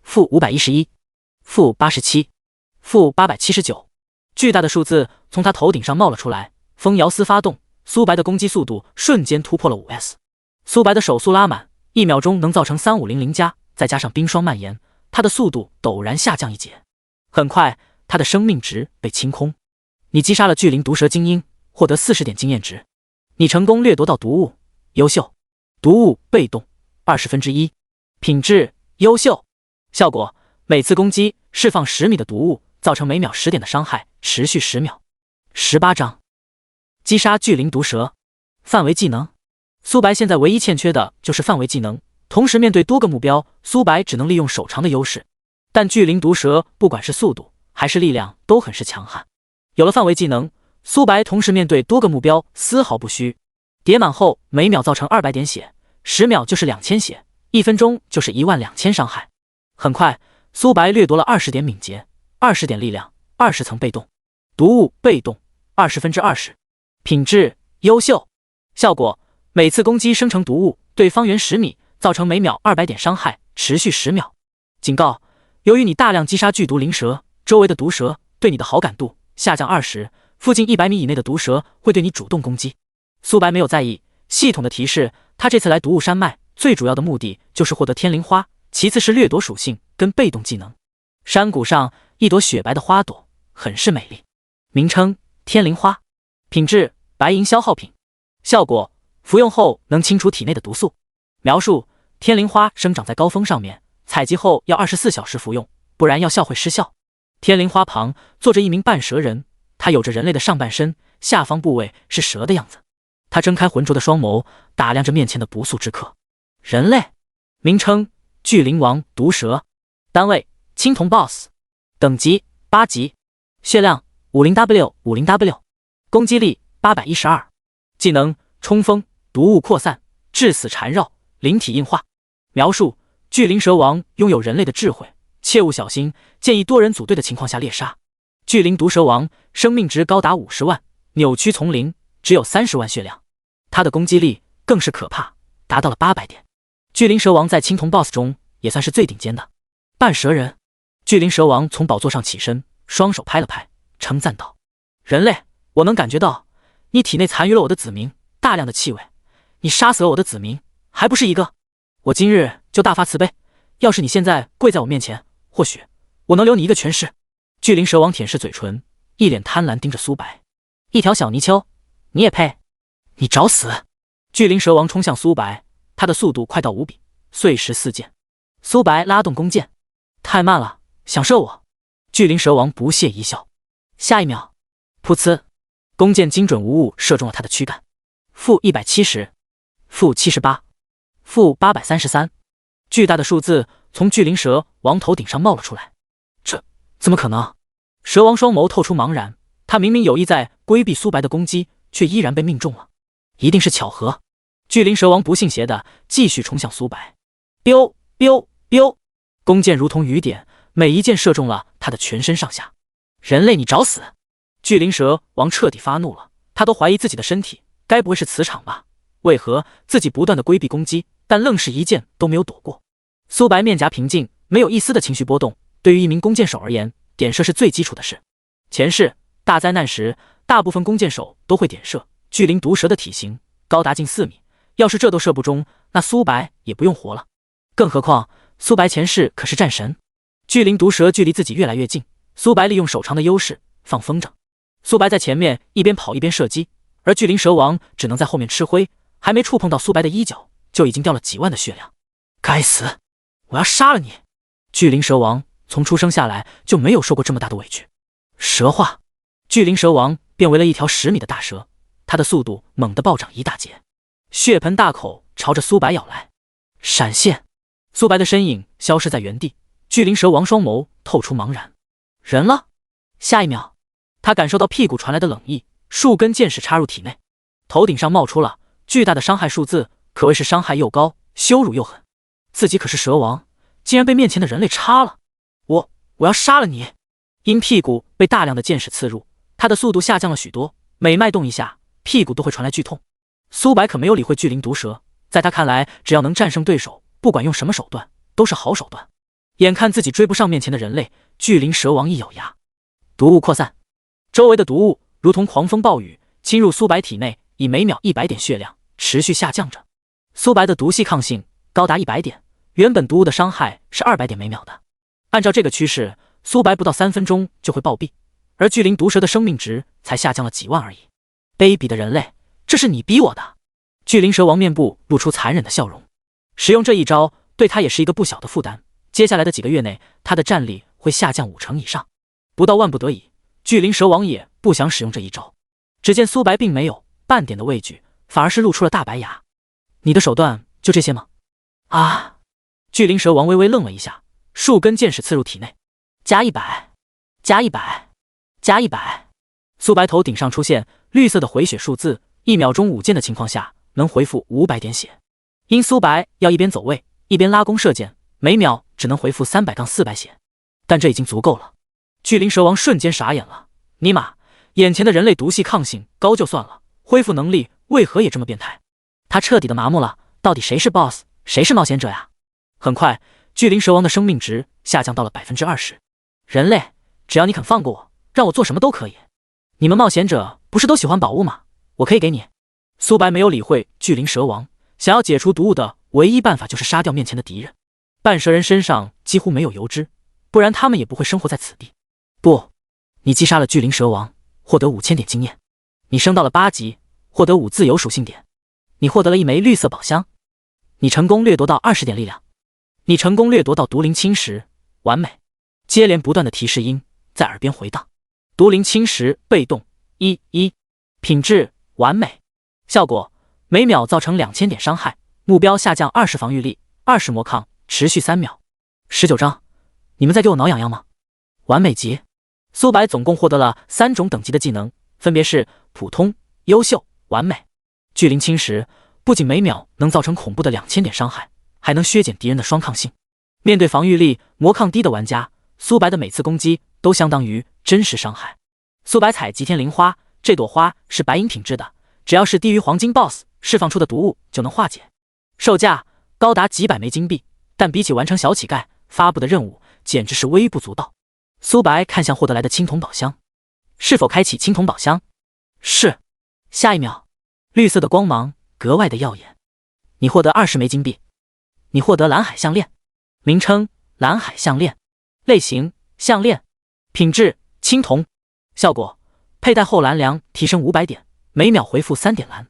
-511，-87，-879，巨大的数字从他头顶上冒了出来。风摇丝发动，苏白的攻击速度瞬间突破了5S。苏白的手速拉满，1秒钟能造成3500加，再加上冰霜蔓延，他的速度陡然下降1截。很快，他的生命值被清空。你击杀了巨灵毒蛇精英，获得40点经验值。你成功掠夺到毒物，优秀。毒物被动1/20，品质优秀，效果每次攻击释放10米的毒物，造成每秒10点的伤害，持续10秒。18章，击杀巨灵毒蛇。范围技能，苏白现在唯一欠缺的就是范围技能，同时面对多个目标，苏白只能利用手长的优势。但巨灵毒蛇不管是速度还是力量都很是强悍，有了范围技能，苏白同时面对多个目标丝毫不虚。叠满后每秒造成200点血，10秒就是2000血，1分钟就是12000伤害。很快，苏白掠夺了20点敏捷、20点力量、20层被动。毒物被动20/20，品质优秀，效果每次攻击生成毒物，对方圆10米，造成每秒200点伤害，持续10秒。警告：由于你大量击杀剧毒灵蛇，周围的毒蛇对你的好感度下降20，附近100米以内的毒蛇会对你主动攻击。苏白没有在意系统的提示，他这次来毒物山脉最主要的目的就是获得天灵花，其次是掠夺属性跟被动技能。山谷上一朵雪白的花朵，很是美丽。名称：天灵花，品质：白银消耗品，效果：服用后能清除体内的毒素。描述：天灵花生长在高峰上面，采集后要24小时服用，不然药效会失效。天灵花旁坐着一名半蛇人，他有着人类的上半身，下方部位是蛇的样子。他睁开浑浊的双眸，打量着面前的不速之客。人类，名称：巨灵王毒蛇，单位：青铜 BOSS， 等级8级，血量 50W 50W， 攻击力812，技能：冲锋、毒物扩散、致死缠绕、灵体硬化。描述：巨灵蛇王拥有人类的智慧，切勿小心，建议多人组队的情况下猎杀。巨灵毒蛇王生命值高达50万，扭曲从灵，只有30万血量。他的攻击力更是可怕，达到了800点。巨灵蛇王在青铜 BOSS 中也算是最顶尖的。半蛇人，巨灵蛇王从宝座上起身，双手拍了拍，称赞道：人类，我能感觉到你体内残余了我的子民，大量的气味，你杀死了我的子民，还不是一个？我今日就大发慈悲，要是你现在跪在我面前，或许我能留你一个全尸。巨灵蛇王舔舐嘴唇，一脸贪婪盯着苏白。一条小泥鳅，你也配？你找死！巨灵蛇王冲向苏白，他的速度快到无比，碎石四溅。苏白拉动弓箭，太慢了，想射我？巨灵蛇王不屑一笑。下一秒，噗呲，弓箭精准无误射中了他的躯干。-170，-78，-833，巨大的数字从巨灵蛇王头顶上冒了出来。这怎么可能？蛇王双眸透出茫然，他明明有意在规避苏白的攻击，却依然被命中了。一定是巧合。巨灵蛇王不信邪的继续冲向苏白。biu biu biu，弓箭如同雨点，每一箭射中了他的全身上下。人类，你找死！巨灵蛇王彻底发怒了，他都怀疑自己的身体该不会是磁场吧？为何自己不断的规避攻击，但愣是一箭都没有躲过？苏白面颊平静，没有一丝的情绪波动。对于一名弓箭手而言，点射是最基础的事。前世大灾难时，大部分弓箭手都会点射。巨灵毒蛇的体型高达近4米，要是这都射不中，那苏白也不用活了。更何况苏白前世可是战神。巨灵毒蛇距离自己越来越近，苏白利用手长的优势放风筝。苏白在前面一边跑一边射击，而巨灵蛇王只能在后面吃灰，还没触碰到苏白的衣角，就已经掉了几万的血量。该死！我要杀了你！巨灵蛇王从出生下来就没有受过这么大的委屈。蛇化，巨灵蛇王变为了一条10米的大蛇，它的速度猛地暴涨一大截，血盆大口朝着苏白咬来。闪现，苏白的身影消失在原地，巨灵蛇王双眸透出茫然。人了！下一秒，他感受到屁股传来的冷意，数根箭矢插入体内，头顶上冒出了巨大的伤害数字，可谓是伤害又高，羞辱又狠。自己可是蛇王，竟然被面前的人类插了！我要杀了你！因屁股被大量的箭矢刺入，他的速度下降了许多，每脉动一下，屁股都会传来剧痛。苏白可没有理会巨灵毒蛇，在他看来，只要能战胜对手，不管用什么手段，都是好手段。眼看自己追不上面前的人类，巨灵蛇王一咬牙，毒雾扩散，周围的毒雾如同狂风暴雨侵入苏白体内，以每秒100点血量持续下降着。苏白的毒系抗性高达100点，原本毒雾的伤害是200点每秒的。按照这个趋势，苏白不到3分钟就会暴毙，而巨灵毒蛇的生命值才下降了几万而已。卑鄙的人类，这是你逼我的！巨灵蛇王面部露出残忍的笑容。使用这一招对他也是一个不小的负担，接下来的几个月内，他的战力会下降50%以上。不到万不得已，巨灵蛇王也不想使用这一招。只见苏白并没有半点的畏惧，反而是露出了大白牙。你的手段就这些吗？啊！巨灵蛇王微微愣了一下，数根箭矢刺入体内，加100，加100，加100。苏白头顶上出现绿色的回血数字，1秒钟5箭的情况下能回复500点血。因苏白要一边走位一边拉弓射箭，每秒只能回复300-400血，但这已经足够了。巨灵蛇王瞬间傻眼了，尼玛，眼前的人类毒系抗性高就算了，恢复能力为何也这么变态？他彻底的麻木了，到底谁是 BOSS， 谁是冒险者呀？很快，巨灵蛇王的生命值下降到了 20%。 人类，只要你肯放过我，让我做什么都可以。你们冒险者不是都喜欢宝物吗？我可以给你。苏白没有理会巨灵蛇王，想要解除毒物的唯一办法就是杀掉面前的敌人。半蛇人身上几乎没有油脂，不然他们也不会生活在此地。不，你击杀了巨灵蛇王，获得5000点经验。你升到了8级，获得5自由属性点。你获得了1枚绿色宝箱。你成功掠夺到20点力量。你成功掠夺到毒灵侵蚀，完美。接连不断的提示音在耳边回荡。毒灵侵蚀被动1，品质完美，效果每秒造成2000点伤害，目标下降20防御力，20魔抗，持续3秒。19张，你们在给我挠痒痒吗？完美级。苏白总共获得了3种等级的技能，分别是普通、优秀、完美。巨灵侵蚀不仅每秒能造成恐怖的2000点伤害，还能削减敌人的双抗性。面对防御力、魔抗低的玩家，苏白的每次攻击都相当于真实伤害。苏白采集天灵花，这朵花是白银品质的，只要是低于黄金 BOSS 释放出的毒物就能化解，售价高达几百枚金币，但比起完成小乞丐发布的任务，简直是微不足道。苏白看向获得来的青铜宝箱，是否开启青铜宝箱？是。下一秒，绿色的光芒格外的耀眼。你获得20枚金币。你获得蓝海项链，名称蓝海项链，类型项链，品质青铜，效果佩戴后蓝量提升500点，每秒回复3点蓝。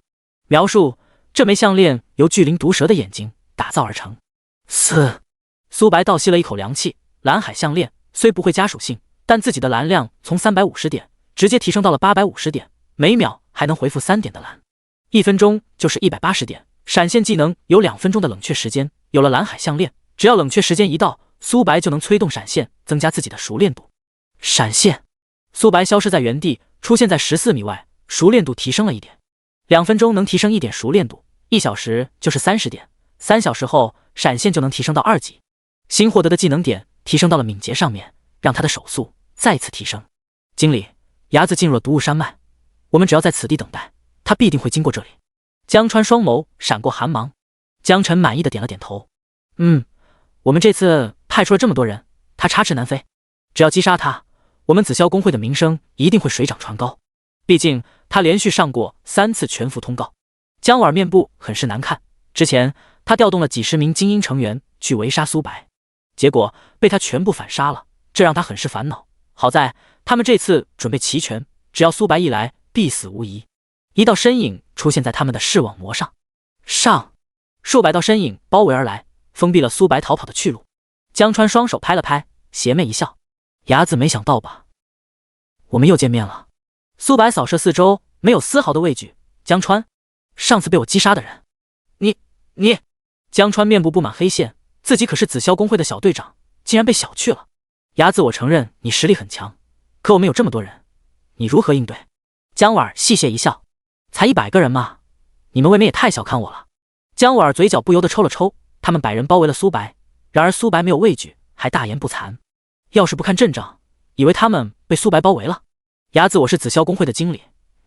描述：这枚项链由巨灵毒蛇的眼睛打造而成。苏白倒吸了一口凉气，蓝海项链虽不会加属性，但自己的蓝量从350点直接提升到了850点，每秒还能回复3点的蓝，1分钟就是180点。闪现技能有2分钟的冷却时间，有了蓝海项链，只要冷却时间一到，苏白就能催动闪现，增加自己的熟练度。闪现，苏白消失在原地，出现在14米外，熟练度提升了1点。2分钟能提升1点熟练度，1小时就是30点，3小时后闪现就能提升到2级。新获得的技能点提升到了敏捷上面，让他的手速再次提升。经理，伢子进入了毒雾山脉，我们只要在此地等待，他必定会经过这里。江川双眸闪过寒芒，江晨满意的点了点头。我们这次派出了这么多人，他插翅难飞，只要击杀他，我们紫霄公会的名声一定会水涨船高。毕竟他连续上过3次全服通告。江婉面部很是难看，之前他调动了几十名精英成员去围杀苏白，结果被他全部反杀了，这让他很是烦恼。好在他们这次准备齐全，只要苏白一来，必死无疑。一道身影出现在他们的视网膜上，数百道身影包围而来，封闭了苏白逃跑的去路。江川双手拍了拍，邪魅一笑：“伢子没想到吧？我们又见面了。”苏白扫射四周，没有丝毫的畏惧。江川，上次被我击杀的人，你……江川面部布满黑线，自己可是紫霄公会的小队长，竟然被小觑了。伢子，我承认你实力很强，可我们有这么多人，你如何应对？江婉戏谑一笑：“才100个人嘛，你们未免也太小看我了。”江婉嘴角不由得抽了抽。他们100人包围了苏白，然而苏白没有畏惧，还大言不惭：“要是不看阵仗，以为他们被苏白包围了。伢子，我是紫霄公会的经理，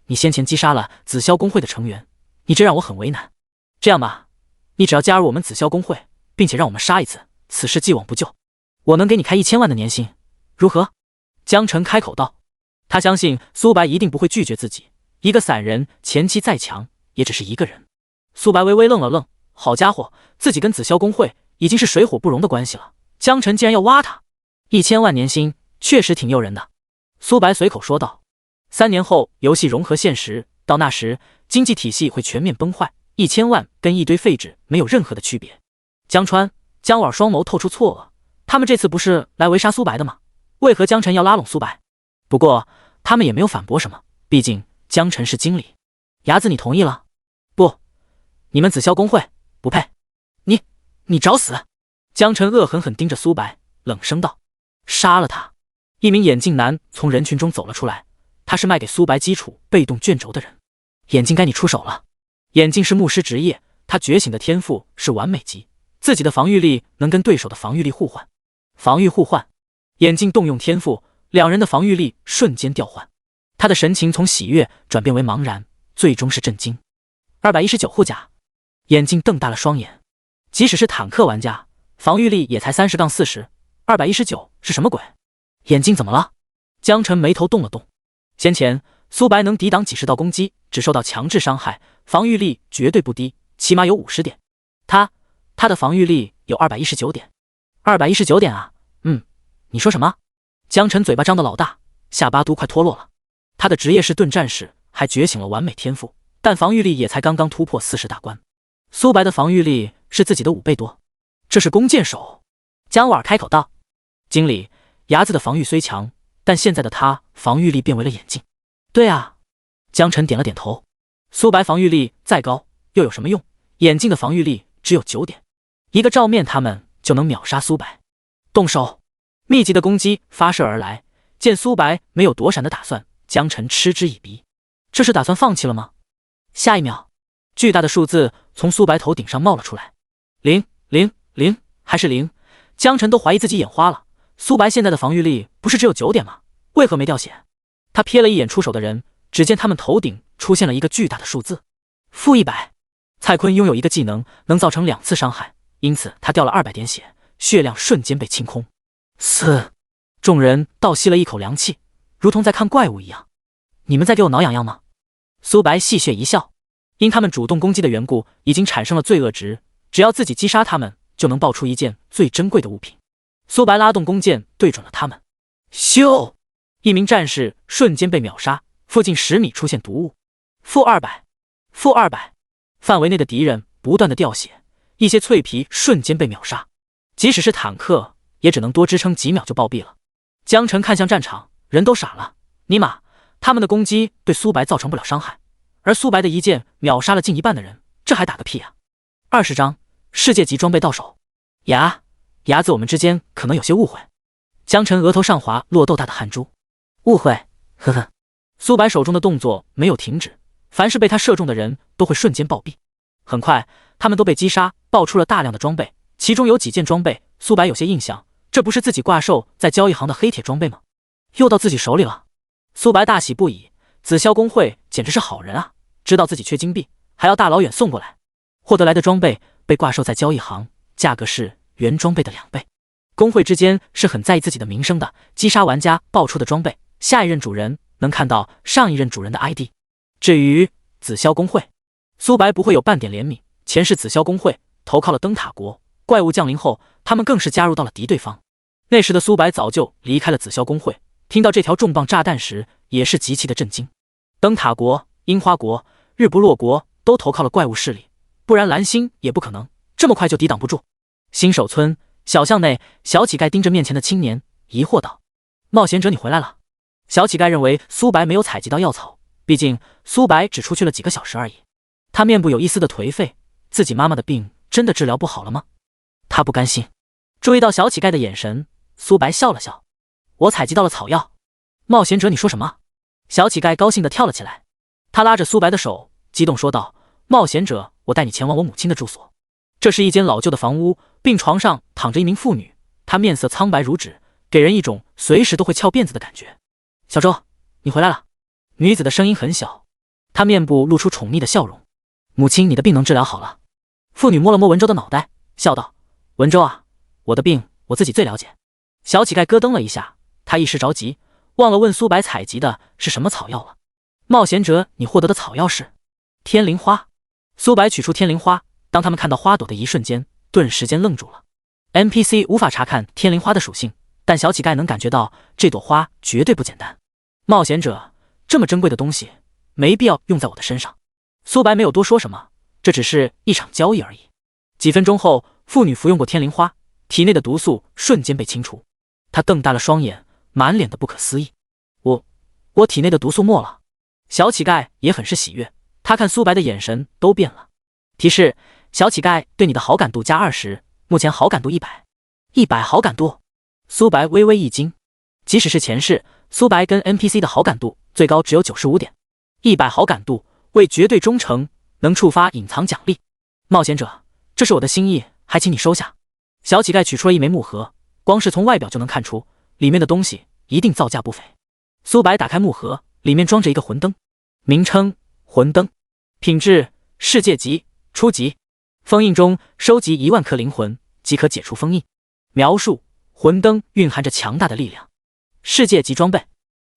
你先前击杀了紫霄公会的成员，你这让我很为难。这样吧，你只要加入我们紫霄公会，并且让我们杀一次，此事既往不咎，我能给你开1000万的年薪，如何？”江晨开口道。他相信苏白一定不会拒绝自己，一个散人前期再强，也只是一个人。苏白微微愣了愣，好家伙，自己跟紫霄公会已经是水火不容的关系了，江晨竟然要挖他，1000万年薪确实挺诱人的。苏白随口说道：“3年后游戏融合现实，到那时经济体系会全面崩坏，1000万跟一堆废纸没有任何的区别。”江川、江婉双眸透出错愕，他们这次不是来围杀苏白的吗？为何江晨要拉拢苏白？不过他们也没有反驳什么，毕竟江晨是经理。伢子，你同意了？不，你们紫霄公会不配。你找死！江晨恶狠狠盯着苏白，冷声道：“杀了他！”一名眼镜男从人群中走了出来，他是卖给苏白基础被动卷轴的人。眼镜，该你出手了。眼镜是牧师职业，他觉醒的天赋是完美级，自己的防御力能跟对手的防御力互换。防御互换，眼镜动用天赋，两人的防御力瞬间调换。他的神情从喜悦转变为茫然，最终是震惊。219护甲。眼镜瞪大了双眼，即使是坦克玩家，防御力也才30-40，219是什么鬼？眼镜怎么了？江晨眉头动了动。先前苏白能抵挡几十道攻击，只受到强制伤害，防御力绝对不低，起码有50点。他的防御力有219点。219点啊？你说什么？江晨嘴巴张得老大，下巴都快脱落了。他的职业是盾战士，还觉醒了完美天赋，但防御力也才刚刚突破40大关。苏白的防御力是自己的5倍多，这是弓箭手。江婉开口道：“经理，伢子的防御虽强，但现在的他防御力变为了眼镜。”对啊，江晨点了点头。苏白防御力再高又有什么用？眼镜的防御力只有9点，一个照面他们就能秒杀苏白。动手！密集的攻击发射而来，见苏白没有躲闪的打算，江晨嗤之以鼻。这是打算放弃了吗？下一秒，巨大的数字从苏白头顶上冒了出来，0，还是0？江晨都怀疑自己眼花了。苏白现在的防御力不是只有9点吗？为何没掉血？他瞥了一眼出手的人，只见他们头顶出现了一个巨大的数字-100。蔡坤拥有一个技能能造成2次伤害，因此他掉了200点血，血量瞬间被清空。众人倒吸了一口凉气，如同在看怪物一样。你们在给我挠痒痒吗？苏白戏谑一笑，因他们主动攻击的缘故，已经产生了罪恶值，只要自己击杀他们，就能爆出一件最珍贵的物品。苏白拉动弓箭对准了他们，咻！一名战士瞬间被秒杀，附近10米出现毒雾。-200，范围内的敌人不断的掉血，一些脆皮瞬间被秒杀，即使是坦克也只能多支撑几秒就暴毙了。江晨看向战场，人都傻了，尼玛，他们的攻击对苏白造成不了伤害，而苏白的一剑秒杀了近1半的人，这还打个屁啊！20张世界级装备到手。伢子，我们之间可能有些误会。江晨额头上滑落豆大的汗珠。误会？呵呵。苏白手中的动作没有停止，凡是被他射中的人都会瞬间暴毙。很快，他们都被击杀，爆出了大量的装备，其中有几件装备苏白有些印象，这不是自己挂售在交易行的黑铁装备吗？又到自己手里了。苏白大喜不已，紫霄公会简直是好人啊，知道自己缺金币，还要大老远送过来。获得来的装备被挂售在交易行，价格是原装备的2倍。工会之间是很在意自己的名声的，击杀玩家爆出的装备，下一任主人能看到上一任主人的 ID。至于紫霄工会，苏白不会有半点怜悯。前世紫霄工会投靠了灯塔国，怪物降临后，他们更是加入到了敌对方。那时的苏白早就离开了紫霄工会，听到这条重磅炸弹时，也是极其的震惊。灯塔国、樱花国、日不落国都投靠了怪物势力，不然蓝星也不可能这么快就抵挡不住。新手村小巷内，小乞丐盯着面前的青年，疑惑道：“冒险者，你回来了。”小乞丐认为苏白没有采集到药草，毕竟苏白只出去了几个小时而已。他面部有一丝的颓废，自己妈妈的病真的治疗不好了吗？他不甘心。注意到小乞丐的眼神，苏白笑了笑：“我采集到了草药。”冒险者，你说什么？小乞丐高兴地跳了起来，他拉着苏白的手，激动说道：“冒险者，我带你前往我母亲的住所。”这是一间老旧的房屋，病床上躺着一名妇女，她面色苍白如纸，给人一种随时都会翘辫子的感觉。“小周，你回来了。”女子的声音很小，她面部露出宠溺的笑容。“母亲，你的病能治疗好了。”妇女摸了摸文州的脑袋，笑道：“文州啊，我的病我自己最了解。”小乞丐咯噔了一下，他一时着急，忘了问苏白采集的是什么草药了。“冒险者，你获得的草药是天灵花。”苏白取出天灵花，当他们看到花朵的一瞬间，顿时间愣住了。NPC 无法查看天灵花的属性，但小乞丐能感觉到这朵花绝对不简单。“冒险者，这么珍贵的东西，没必要用在我的身上。”苏白没有多说什么，这只是一场交易而已。几分钟后，妇女服用过天灵花，体内的毒素瞬间被清除。她瞪大了双眼，满脸的不可思议：“我体内的毒素没了。”小乞丐也很是喜悦，他看苏白的眼神都变了。提示：小乞丐对你的好感度加20，目前好感度100好感度。苏白微微一惊，即使是前世，苏白跟 NPC 的好感度最高只有95点，100好感度为绝对忠诚，能触发隐藏奖励。冒险者，这是我的心意，还请你收下。小乞丐取出了一枚木盒，光是从外表就能看出里面的东西一定造价不菲。苏白打开木盒，里面装着一个魂灯，名称魂灯，品质世界级初级，封印中收集1万颗灵魂即可解除封印。描述：魂灯蕴含着强大的力量。世界级装备，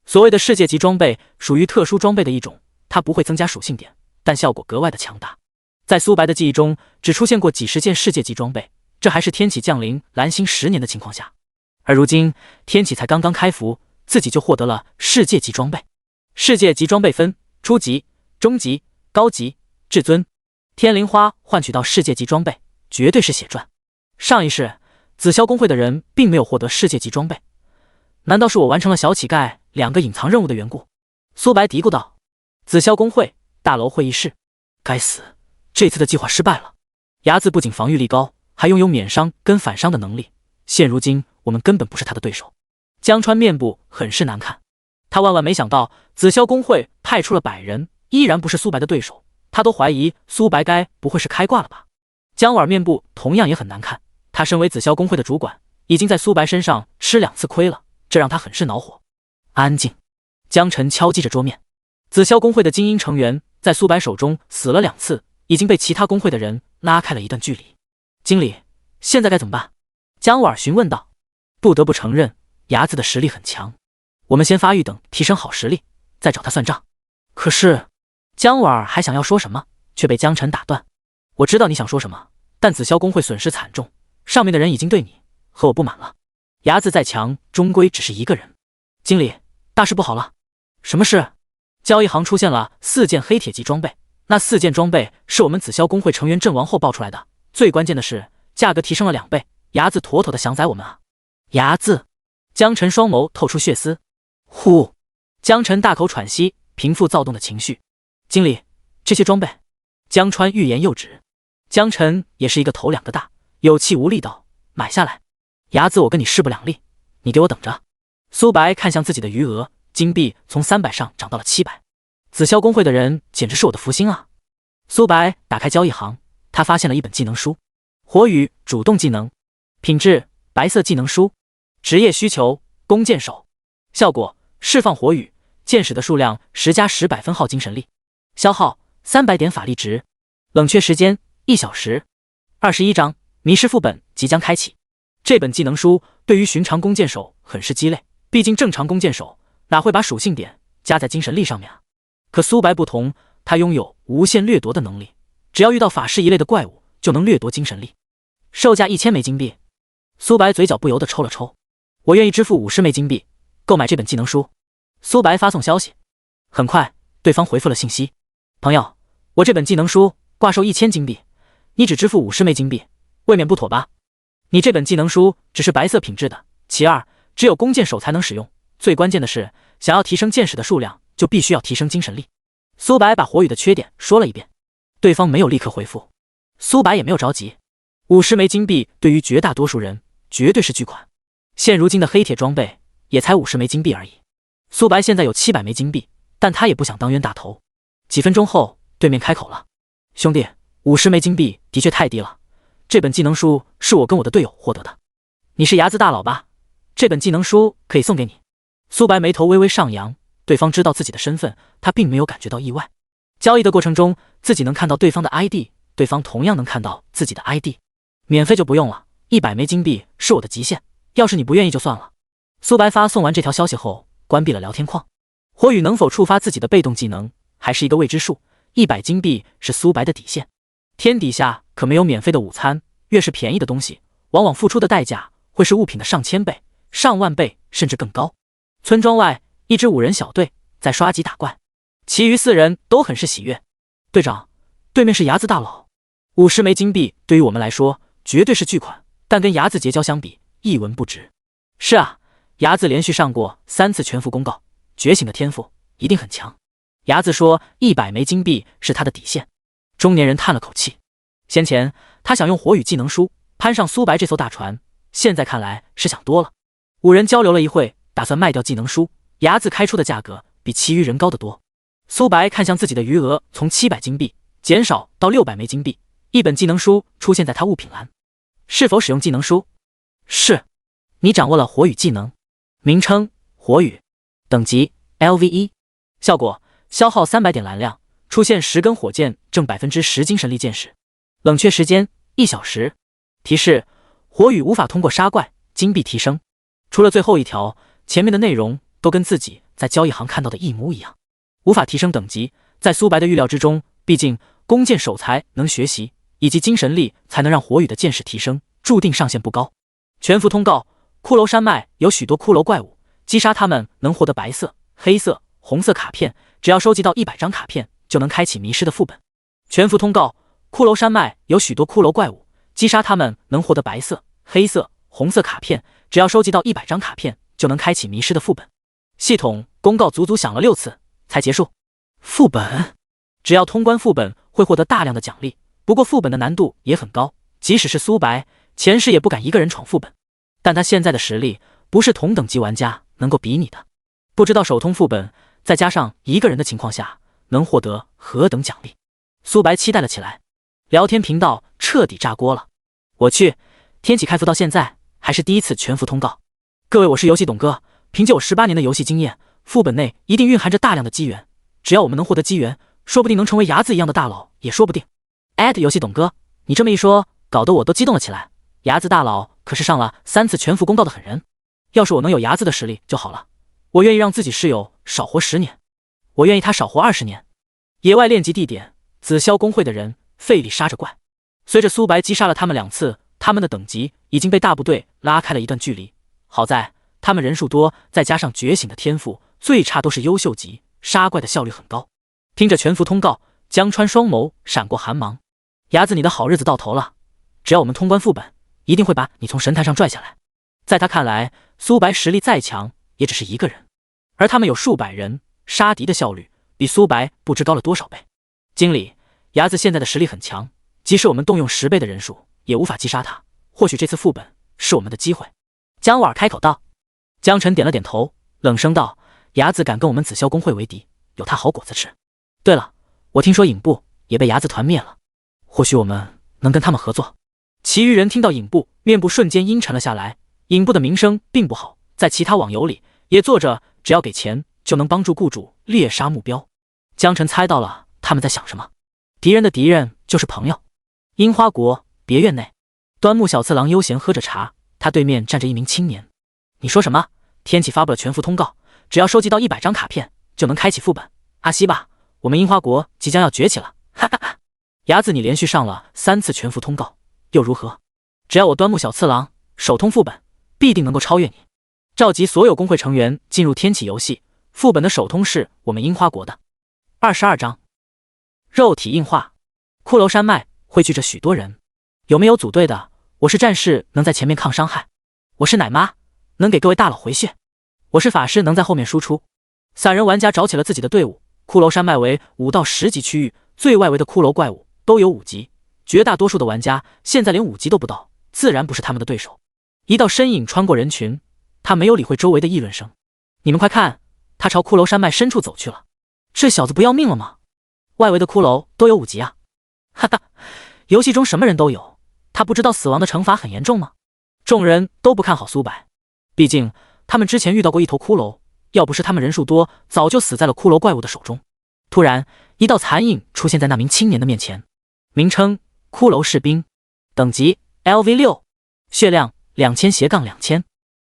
所谓的世界级装备属于特殊装备的一种，它不会增加属性点，但效果格外的强大。在苏白的记忆中，只出现过几十件世界级装备，这还是天启降临蓝星10年的情况下。而如今天启才刚刚开服，自己就获得了世界级装备。世界级装备分初级、中级、高级、至尊。天灵花换取到世界级装备，绝对是血赚。上一世紫霄工会的人并没有获得世界级装备，难道是我完成了小乞丐2个隐藏任务的缘故？苏白嘀咕道。紫霄工会大楼会议室，该死，这次的计划失败了。睚眦不仅防御力高，还拥有免伤跟反伤的能力，现如今我们根本不是他的对手。江川面部很是难看，他万万没想到紫霄工会派出了100人，依然不是苏白的对手，他都怀疑苏白该不会是开挂了吧。江婉面部同样也很难看，他身为紫霄工会的主管，已经在苏白身上吃2次亏了，这让他很是恼火。安静。江晨敲击着桌面，紫霄工会的精英成员在苏白手中死了2次，已经被其他工会的人拉开了一段距离。经理，现在该怎么办？江婉询问道。不得不承认，睚眦的实力很强，我们先发育等提升好实力，再找他算账。可是江婉还想要说什么，却被江晨打断。我知道你想说什么，但紫霄工会损失惨重，上面的人已经对你和我不满了。睚眦再强，终归只是一个人。经理，大事不好了！什么事？交易行出现了4件黑铁级装备，那4件装备是我们紫霄工会成员阵亡后爆出来的，最关键的是价格提升了2倍，睚眦妥妥的想宰我们啊！睚眦，江晨双眸透出血丝。呼，江晨大口喘息，平复躁动的情绪。经理，这些装备……江川欲言又止。江晨也是一个头2个大，有气无力道：买下来。睚眦，我跟你势不两立，你给我等着。苏白看向自己的余额，金币从300上涨到了700。紫霄工会的人简直是我的福星啊！苏白打开交易行，他发现了一本技能书，火语主动技能，品质白色技能书，职业需求弓箭手，效果释放火语，箭矢的数量10+10百分耗精神力，消耗300点法力值，冷却时间1小时。21章迷失副本即将开启。这本技能书对于寻常弓箭手很是鸡肋，毕竟正常弓箭手哪会把属性点加在精神力上面啊？可苏白不同，他拥有无限掠夺的能力，只要遇到法师一类的怪物，就能掠夺精神力。售价1000枚金币，苏白嘴角不由得抽了抽。我愿意支付50枚金币购买这本技能书。苏白发送消息，很快对方回复了信息：朋友，我这本技能书挂售1000金币，你只支付50枚金币，未免不妥吧？你这本技能书只是白色品质的，其二，只有弓箭手才能使用，最关键的是，想要提升箭矢的数量，就必须要提升精神力。苏白把火雨的缺点说了一遍，对方没有立刻回复，苏白也没有着急。50枚金币对于绝大多数人绝对是巨款，现如今的黑铁装备也才50枚金币而已。苏白现在有700枚金币，但他也不想当冤大头。几分钟后，对面开口了：兄弟，50枚金币的确太低了，这本技能书是我跟我的队友获得的。你是睚眦大佬吧？这本技能书可以送给你。苏白眉头微微上扬，对方知道自己的身份，他并没有感觉到意外。交易的过程中，自己能看到对方的 ID， 对方同样能看到自己的 ID。免费就不用了，100枚金币是我的极限，要是你不愿意就算了。苏白发送完这条消息后，关闭了聊天框。火雨能否触发自己的被动技能，还是一个未知数。100金币是苏白的底线。天底下可没有免费的午餐，越是便宜的东西，往往付出的代价会是物品的上千倍、上万倍，甚至更高。村庄外，一支5人小队在刷级打怪，其余4人都很是喜悦。队长，对面是睚眦大佬，50枚金币对于我们来说绝对是巨款，但跟睚眦结交相比，一文不值。是啊，睚眦连续上过3次全服公告，觉醒的天赋一定很强。睚眦说100枚金币是他的底线。中年人叹了口气，先前他想用火雨技能书攀上苏白这艘大船，现在看来是想多了。5人交流了一会，打算卖掉技能书，睚眦开出的价格比其余人高得多。苏白看向自己的余额从700金币减少到600枚金币，一本技能书出现在他物品栏。是否使用技能书？是。你掌握了火雨技能，名称火雨，等级 LV1， 效果消耗300点蓝量，出现10根火箭挣 10% 精神力箭矢，冷却时间1小时。提示：火雨无法通过杀怪金币提升。除了最后一条，前面的内容都跟自己在交易行看到的一模一样。无法提升等级，在苏白的预料之中，毕竟弓箭手才能学习，以及精神力才能让火雨的箭矢提升，注定上限不高。全服通告：骷髅山脉有许多骷髅怪物，击杀他们能获得白色、黑色、红色卡片，只要收集到100张卡片，就能开启迷失的副本。全服通告：骷髅山脉有许多骷髅怪物，击杀他们能获得白色、黑色、红色卡片，只要收集到100张卡片，就能开启迷失的副本。系统公告足足响了6次才结束。副本，只要通关副本会获得大量的奖励，不过副本的难度也很高，即使是苏白，前世也不敢一个人闯副本。但他现在的实力不是同等级玩家能够比拟的，不知道首通副本再加上一个人的情况下能获得何等奖励。苏白期待了起来，聊天频道彻底炸锅了。我去，天启开服到现在还是第一次全服通告。各位，我是游戏董哥，凭借我18年的游戏经验，副本内一定蕴含着大量的机缘，只要我们能获得机缘，说不定能成为睚眦一样的大佬也说不定。游戏董哥，你这么一说，搞得我都激动了起来。睚眦大佬可是上了3次全服公告的狠人，要是我能有睚眦的实力就好了。我愿意让自己室友少活10年，我愿意他少活20年。野外练级地点，紫霄公会的人费力杀着怪。随着苏白击杀了他们2次，他们的等级已经被大部队拉开了一段距离。好在他们人数多，再加上觉醒的天赋，最差都是优秀级，杀怪的效率很高。听着全服通告，江川双眸闪过寒芒。睚眦，你的好日子到头了，只要我们通关副本，一定会把你从神坛上拽下来。在他看来，苏白实力再强也只是一个人，而他们有数百人，杀敌的效率比苏白不知高了多少倍。经理，睚眦现在的实力很强，即使我们动用10倍的人数也无法击杀他，或许这次副本是我们的机会。江婉开口道。江晨点了点头，冷声道：睚眦敢跟我们紫霄公会为敌，有他好果子吃。对了，我听说影部也被睚眦团灭了，或许我们能跟他们合作。其余人听到影部，面部瞬间阴沉了下来。影部的名声并不好，在其他网游里也做着只要给钱就能帮助雇主猎杀目标。江晨猜到了他们在想什么，敌人的敌人就是朋友。樱花国别院内，端木小次郎悠闲喝着茶，他对面站着一名青年。你说什么？天启发布了全副通告，只要收集到100张卡片，就能开启副本。阿西吧，我们樱花国即将要崛起了，哈哈哈！牙子，你连续上了3次全副通告，又如何？只要我端木小次郎首通副本，必定能够超越你。召集所有工会成员进入天启游戏，副本的首通是我们樱花国的。22章，肉体硬化。骷髅山脉汇聚着许多人，有没有组队的？我是战士，能在前面抗伤害；我是奶妈，能给各位大佬回血；我是法师，能在后面输出。3人玩家找起了自己的队伍。骷髅山脉为5到10级区域，最外围的骷髅怪物都有5级，绝大多数的玩家现在连5级都不到，自然不是他们的对手。一道身影穿过人群，他没有理会周围的议论声。你们快看，他朝骷髅山脉深处走去了。这小子不要命了吗？外围的骷髅都有5级啊！哈哈，游戏中什么人都有，他不知道死亡的惩罚很严重吗？众人都不看好苏白，毕竟他们之前遇到过一头骷髅，要不是他们人数多，早就死在了骷髅怪物的手中。突然，一道残影出现在那名青年的面前，名称：骷髅士兵，等级 LV6， 血量2000-2000，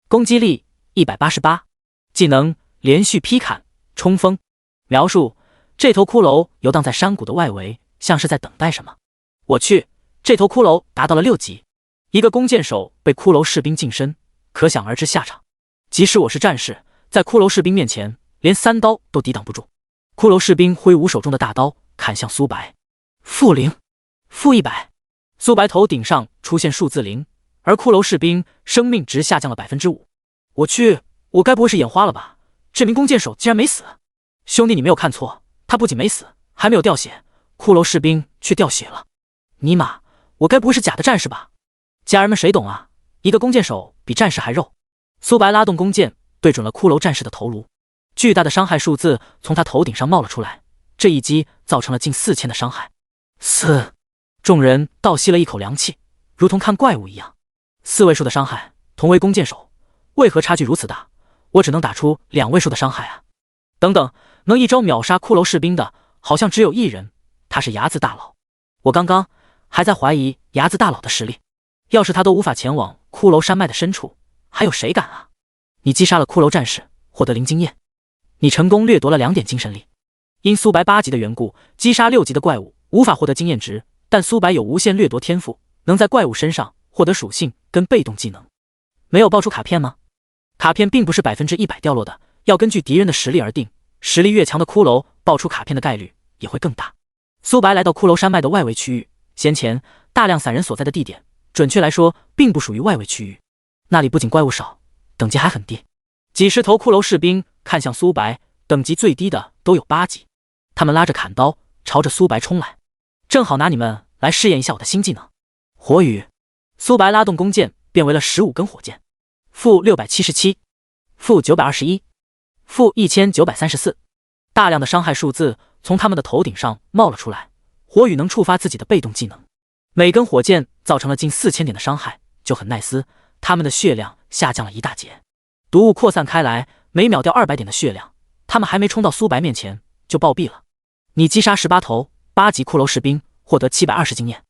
攻击力188，技能连续劈砍、冲锋。描述：这头骷髅游荡在山谷的外围，像是在等待什么。我去，这头骷髅达到了6级，一个弓箭手被骷髅士兵近身，可想而知下场。即使我是战士，在骷髅士兵面前，连3刀都抵挡不住。骷髅士兵挥舞手中的大刀，砍向苏白。-0、-100，苏白头顶上出现数字0，而骷髅士兵生命值下降了5%。我去，我该不会是眼花了吧？这名弓箭手竟然没死！兄弟，你没有看错，他不仅没死，还没有掉血，骷髅士兵却掉血了。尼玛，我该不会是假的战士吧？家人们谁懂啊？一个弓箭手比战士还肉。苏白拉动弓箭，对准了骷髅战士的头颅，巨大的伤害数字从他头顶上冒了出来，这一击造成了近4000的伤害。众人倒吸了一口凉气，如同看怪物一样。4位数的伤害，同为弓箭手，为何差距如此大？我只能打出2位数的伤害啊！等等，能一招秒杀骷髅士兵的，好像只有1人，他是睚眦大佬。我刚刚还在怀疑睚眦大佬的实力，要是他都无法前往骷髅山脉的深处，还有谁敢啊？你击杀了骷髅战士，获得0经验，你成功掠夺了2点精神力。因苏白8级的缘故，击杀6级的怪物无法获得经验值，但苏白有无限掠夺天赋，能在怪物身上获得属性跟被动技能。没有爆出卡片吗？卡片并不是100%掉落的，要根据敌人的实力而定，实力越强的骷髅爆出卡片的概率也会更大。苏白来到骷髅山脉的外围区域，先前大量散人所在的地点，准确来说并不属于外围区域，那里不仅怪物少，等级还很低。几十头骷髅士兵看向苏白，等级最低的都有8级，他们拉着砍刀朝着苏白冲来，正好拿你们来试验一下我的新技能火雨。苏白拉动弓箭变为了15根火箭，-677、-921、-1934，大量的伤害数字从他们的头顶上冒了出来。火雨能触发自己的被动技能，每根火箭造成了近4000点的伤害，就很奈斯，他们的血量下降了1大截。毒雾扩散开来，每秒掉200点的血量，他们还没冲到苏白面前就暴毙了。你击杀18头8级骷髅士兵，获得720经验；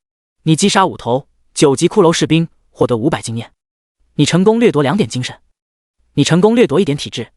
你击杀5头9级骷髅士兵，获得500经验。你成功掠夺2点精神，你成功掠夺1点体质，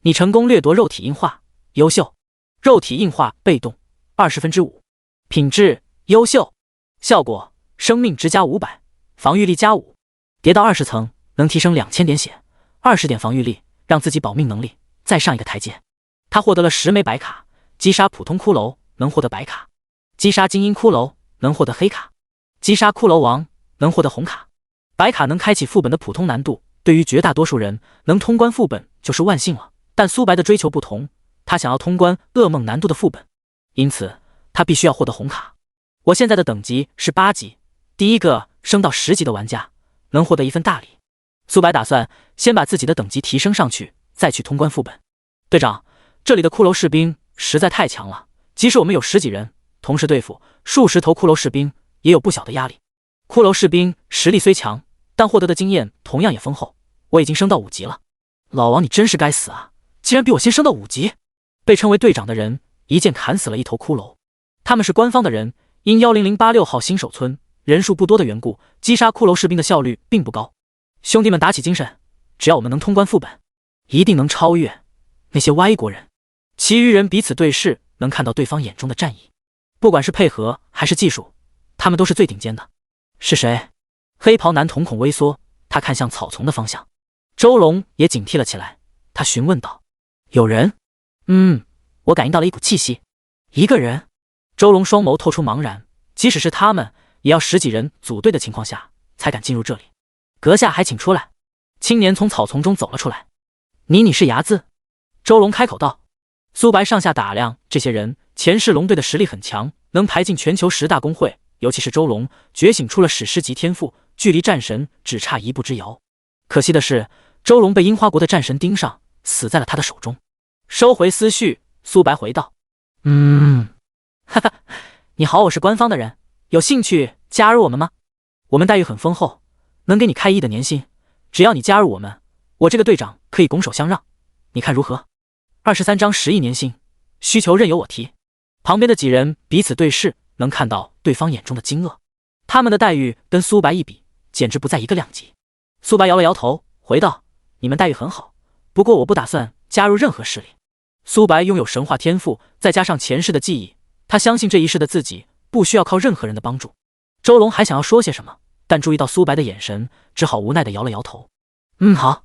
你成功掠夺肉体硬化，优秀。肉体硬化被动5/20，品质优秀，效果生命值加500，防御力加5，跌到20层能提升2000点血，20点防御力，让自己保命能力再上一个台阶。他获得了10枚白卡，击杀普通骷髅能获得白卡，击杀精英骷髅能获得黑卡，击杀骷髅王能获得红卡。白卡能开启副本的普通难度，对于绝大多数人能通关副本就是万幸了，但苏白的追求不同，他想要通关噩梦难度的副本，因此他必须要获得红卡。我现在的等级是8级，第一个升到10级的玩家能获得一份大礼。苏白打算先把自己的等级提升上去，再去通关副本。队长，这里的骷髅士兵实在太强了，即使我们有10几人，同时对付数十头骷髅士兵也有不小的压力。骷髅士兵实力虽强，但获得的经验同样也丰厚，我已经升到5级了。老王你真是该死啊，竟然比我先升到5级。被称为队长的人一剑砍死了一头骷髅，他们是官方的人，因1086号新手村人数不多的缘故，击杀骷髅士兵的效率并不高。兄弟们打起精神，只要我们能通关副本，一定能超越那些歪国人。其余人彼此对视，能看到对方眼中的战意，不管是配合还是技术，他们都是最顶尖的。是谁？黑袍男瞳孔微缩，他看向草丛的方向。周龙也警惕了起来，他询问道：有人？我感应到了一股气息。一个人？周龙双眸透出茫然，即使是他们，也要10几人组队的情况下才敢进入这里。阁下还请出来。青年从草丛中走了出来。你是睚眦？周龙开口道。苏白上下打量这些人，前世龙队的实力很强，能排进全球10大公会，尤其是周龙觉醒出了史诗级天赋，距离战神只差1步之遥。可惜的是，周龙被樱花国的战神盯上，死在了他的手中。收回思绪，苏白回道：哈哈，你好，我是官方的人，有兴趣加入我们吗？我们待遇很丰厚，能给你开1亿的年薪，只要你加入我们，我这个队长可以拱手相让，你看如何？23张10亿年薪，需求任由我提。旁边的几人彼此对视，能看到对方眼中的惊愕。他们的待遇跟苏白一比，简直不在一个量级。苏白摇了摇头，回道：你们待遇很好，不过我不打算加入任何势力。苏白拥有神话天赋，再加上前世的记忆，他相信这一世的自己不需要靠任何人的帮助。周龙还想要说些什么，但注意到苏白的眼神，只好无奈地摇了摇头。好。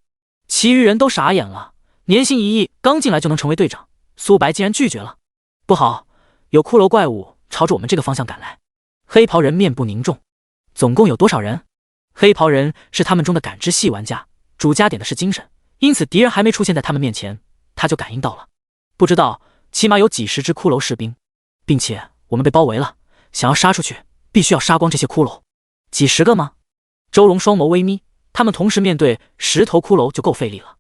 其余人都傻眼了，年薪1亿，刚进来就能成为队长，苏白竟然拒绝了。不好，有骷髅怪物朝着我们这个方向赶来。黑袍人面部凝重。总共有多少人？黑袍人是他们中的感知系玩家，主加点的是精神，因此敌人还没出现在他们面前，他就感应到了。不知道，起码有几10只骷髅士兵，并且我们被包围了，想要杀出去，必须要杀光这些骷髅。几10个吗？周龙双眸微眯，他们同时面对10头骷髅就够费力了。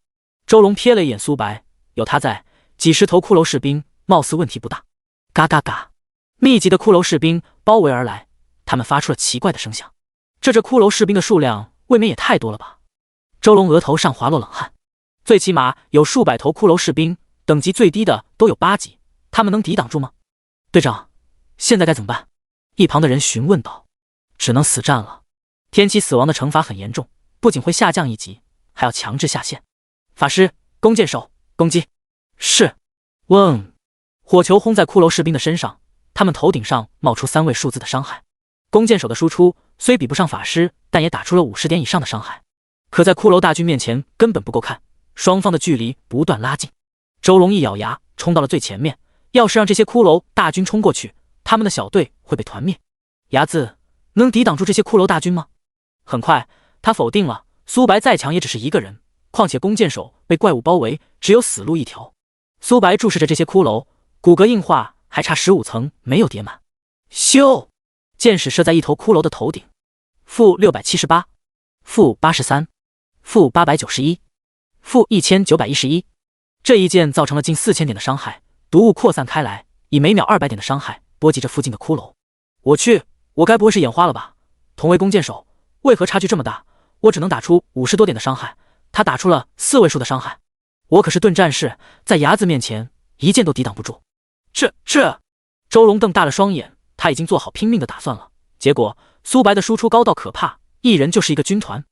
周龙瞥了一眼苏白，有他在，几10头骷髅士兵貌似问题不大。嘎嘎嘎，密集的骷髅士兵包围而来，他们发出了奇怪的声响。这骷髅士兵的数量未免也太多了吧？周龙额头上滑落冷汗，最起码有数百头骷髅士兵，等级最低的都有8级，他们能抵挡住吗？队长，现在该怎么办？一旁的人询问道。只能死战了。天启死亡的惩罚很严重，不仅会下降1级，还要强制下线。法师，弓箭手，攻击。是。嗡！火球轰在骷髅士兵的身上，他们头顶上冒出3位数字的伤害。弓箭手的输出虽比不上法师，但也打出了50点以上的伤害。可在骷髅大军面前根本不够看，双方的距离不断拉近。周龙一咬牙，冲到了最前面。要是让这些骷髅大军冲过去，他们的小队会被团灭。睚眦能抵挡住这些骷髅大军吗？很快，他否定了。苏白再强也只是1个人，况且弓箭手被怪物包围，只有死路一条。苏白注视着这些骷髅，骨骼硬化还差15层没有叠满。咻！箭矢射在一头骷髅的头顶，负678，负83，负891，负1911。这一箭造成了近4000点的伤害，毒物扩散开来，以每秒200点的伤害波及着附近的骷髅。我去，我该不会是眼花了吧？同为弓箭手，为何差距这么大？我只能打出50多点的伤害，他打出了4位数的伤害。我可是盾战士，在睚眦面前一箭都抵挡不住。这……周龙瞪大了双眼，他已经做好拼命的打算了。结果苏白的输出高到可怕，一人就是一个军团。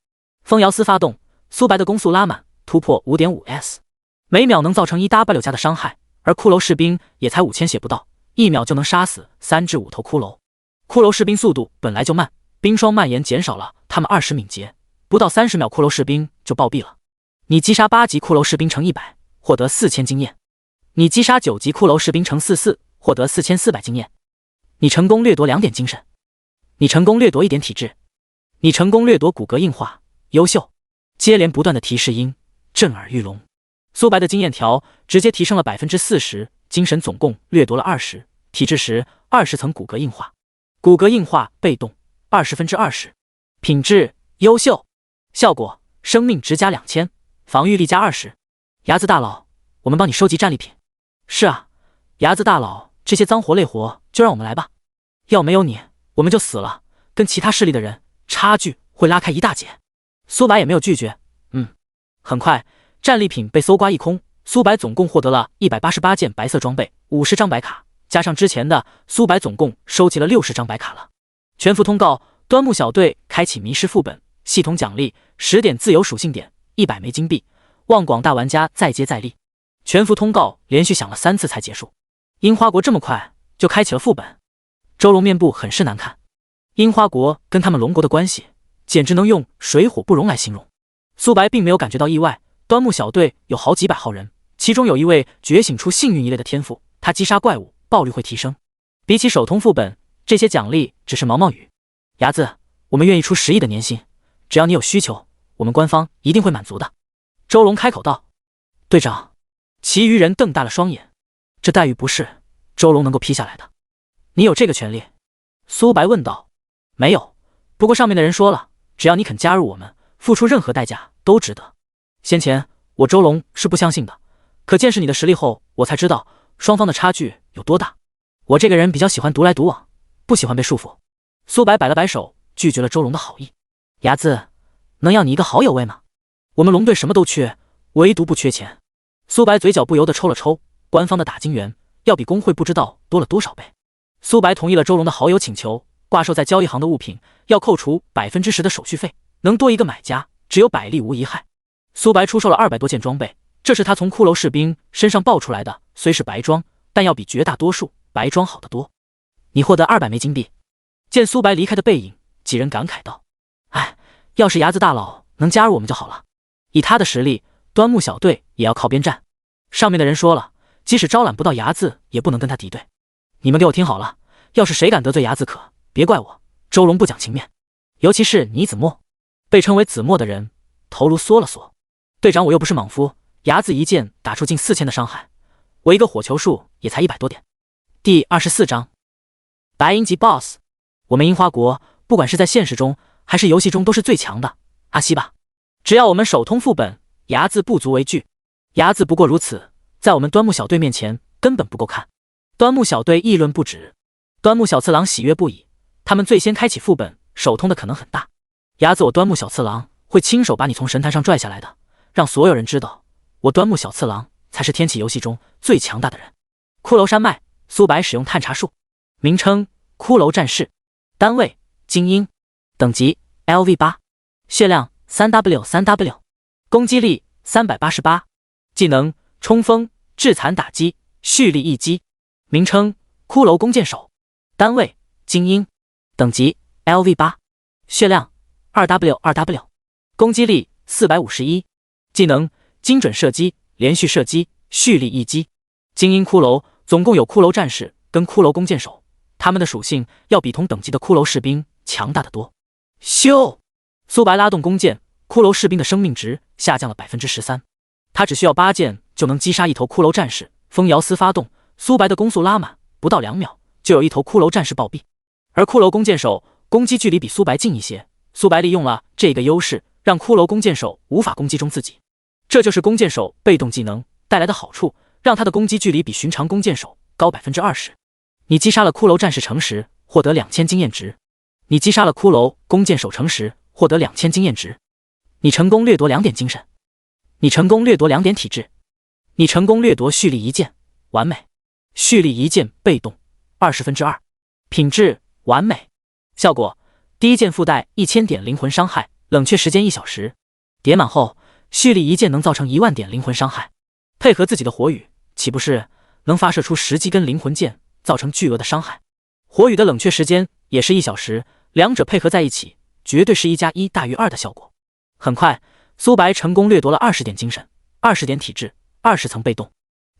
风摇丝发动，苏白的攻速拉满，突破 5.5S， 每秒能造成1W 加的伤害，而骷髅士兵也才5000血不到，1秒就能杀死3至5头骷髅。骷髅士兵速度本来就慢，冰霜蔓延减少了他们20敏捷，不到30秒骷髅士兵就暴毙了。你击杀8级骷髅士兵乘100，获得4000经验；你击杀9级骷髅士兵乘44，获得4400经验；你成功掠夺2点精神；你成功掠夺1点体质；你成功掠夺骨骼硬化，优秀。接连不断的提示音震耳欲聋。苏白的经验条直接提升了 40%， 精神总共掠夺了20，体质时20层骨骼硬化，骨骼硬化被动20%，品质优秀，效果生命值加2000，防御力加20。睚眦大佬，我们帮你收集战利品。是啊，睚眦大佬，这些脏活累活就让我们来吧。要没有你，我们就死了，跟其他势力的人差距会拉开一大截。苏白也没有拒绝。很快战利品被搜刮一空，苏白总共获得了188件白色装备，50张白卡，加上之前的，苏白总共收集了60张白卡了。全服通告：端木小队开启迷失副本，系统奖励10点自由属性点，100枚金币，望广大玩家再接再厉。全服通告连续响了3次才结束。樱花国这么快就开启了副本，周龙面部很是难看。樱花国跟他们龙国的关系，简直能用水火不容来形容。苏白并没有感觉到意外，端木小队有好几百号人，其中有一位觉醒出幸运一类的天赋，他击杀怪物爆率会提升。比起手通副本，这些奖励只是毛毛雨。伢子，我们愿意出10亿的年薪，只要你有需求，我们官方一定会满足的。周龙开口道。队长，其余人瞪大了双眼，这待遇不是周龙能够批下来的。你有这个权利？苏白问道。没有，不过上面的人说了，只要你肯加入我们，付出任何代价都值得。先前我周龙是不相信的，可见识你的实力后，我才知道双方的差距有多大。我这个人比较喜欢独来独往，不喜欢被束缚。苏白摆了摆手，拒绝了周龙的好意。伢子，能要你一个好友位吗？我们龙队什么都缺，唯独不缺钱。苏白嘴角不由得抽了抽，官方的打金元要比工会不知道多了多少倍。苏白同意了周龙的好友请求，挂售在交易行的物品要扣除10%的手续费，能多一个买家，只有百利无一害。苏白出售了200多件装备，这是他从骷髅士兵身上爆出来的，虽是白装，但要比绝大多数白装好得多。你获得200枚金币。见苏白离开的背影，几人感慨道：哎，要是伢子大佬能加入我们就好了。以他的实力，端木小队也要靠边站。上面的人说了，即使招揽不到伢子，也不能跟他敌对。你们给我听好了，要是谁敢得罪伢子可别怪我，周龙不讲情面。尤其是你子墨，被称为子墨的人头颅缩了缩。队长，我又不是莽夫，伢子一剑打出近4000的伤害，我一个火球术也才100多点。第24章白银级 BOSS。 我们樱花国不管是在现实中还是游戏中都是最强的，阿西吧，只要我们手通副本，伢子不足为惧。伢子不过如此，在我们端木小队面前根本不够看。端木小队议论不止，端木小次郎喜悦不已，他们最先开启副本，手通的可能很大。伢子，我端木小次郎会亲手把你从神坛上拽下来的，让所有人知道我端木小次郎才是天启游戏中最强大的人。骷髅山脉，苏白使用探查术，名称骷髅战士，单位精英，等级 LV8， 血量 3W， 攻击力388，技能冲锋、致残打击、蓄力一击，名称骷髅弓箭手，单位精英，等级 LV8， 血量 2W， 攻击力451，技能精准射击、连续射击、蓄力一击。精英骷髅总共有骷髅战士跟骷髅弓箭手，他们的属性要比同等级的骷髅士兵强大得多。咻！苏白拉动弓箭，骷髅士兵的生命值下降了 13%， 他只需要8箭就能击杀一头骷髅战士。风摇丝发动，苏白的攻速拉满，不到2秒就有一头骷髅战士暴毙。而骷髅弓箭手攻击距离比苏白近一些，苏白利用了这个优势，让骷髅弓箭手无法攻击中自己。这就是弓箭手被动技能带来的好处，让他的攻击距离比寻常弓箭手高 20%。 你击杀了骷髅战士城时获得2000经验值，你击杀了骷髅弓箭手城时获得2000经验值，你成功掠夺2点精神，你成功掠夺2点体质，你成功掠夺蓄力一剑，完美。蓄力一剑被动2/2，品质完美。效果：第一剑附带1000点灵魂伤害，冷却时间1小时，叠满后蓄力一剑能造成10000点灵魂伤害，配合自己的火雨，岂不是能发射出10击根灵魂剑，造成巨额的伤害？火雨的冷却时间也是1小时，两者配合在一起，绝对是1+1大于2的效果。很快，苏白成功掠夺了20点精神、20点体质、20层被动。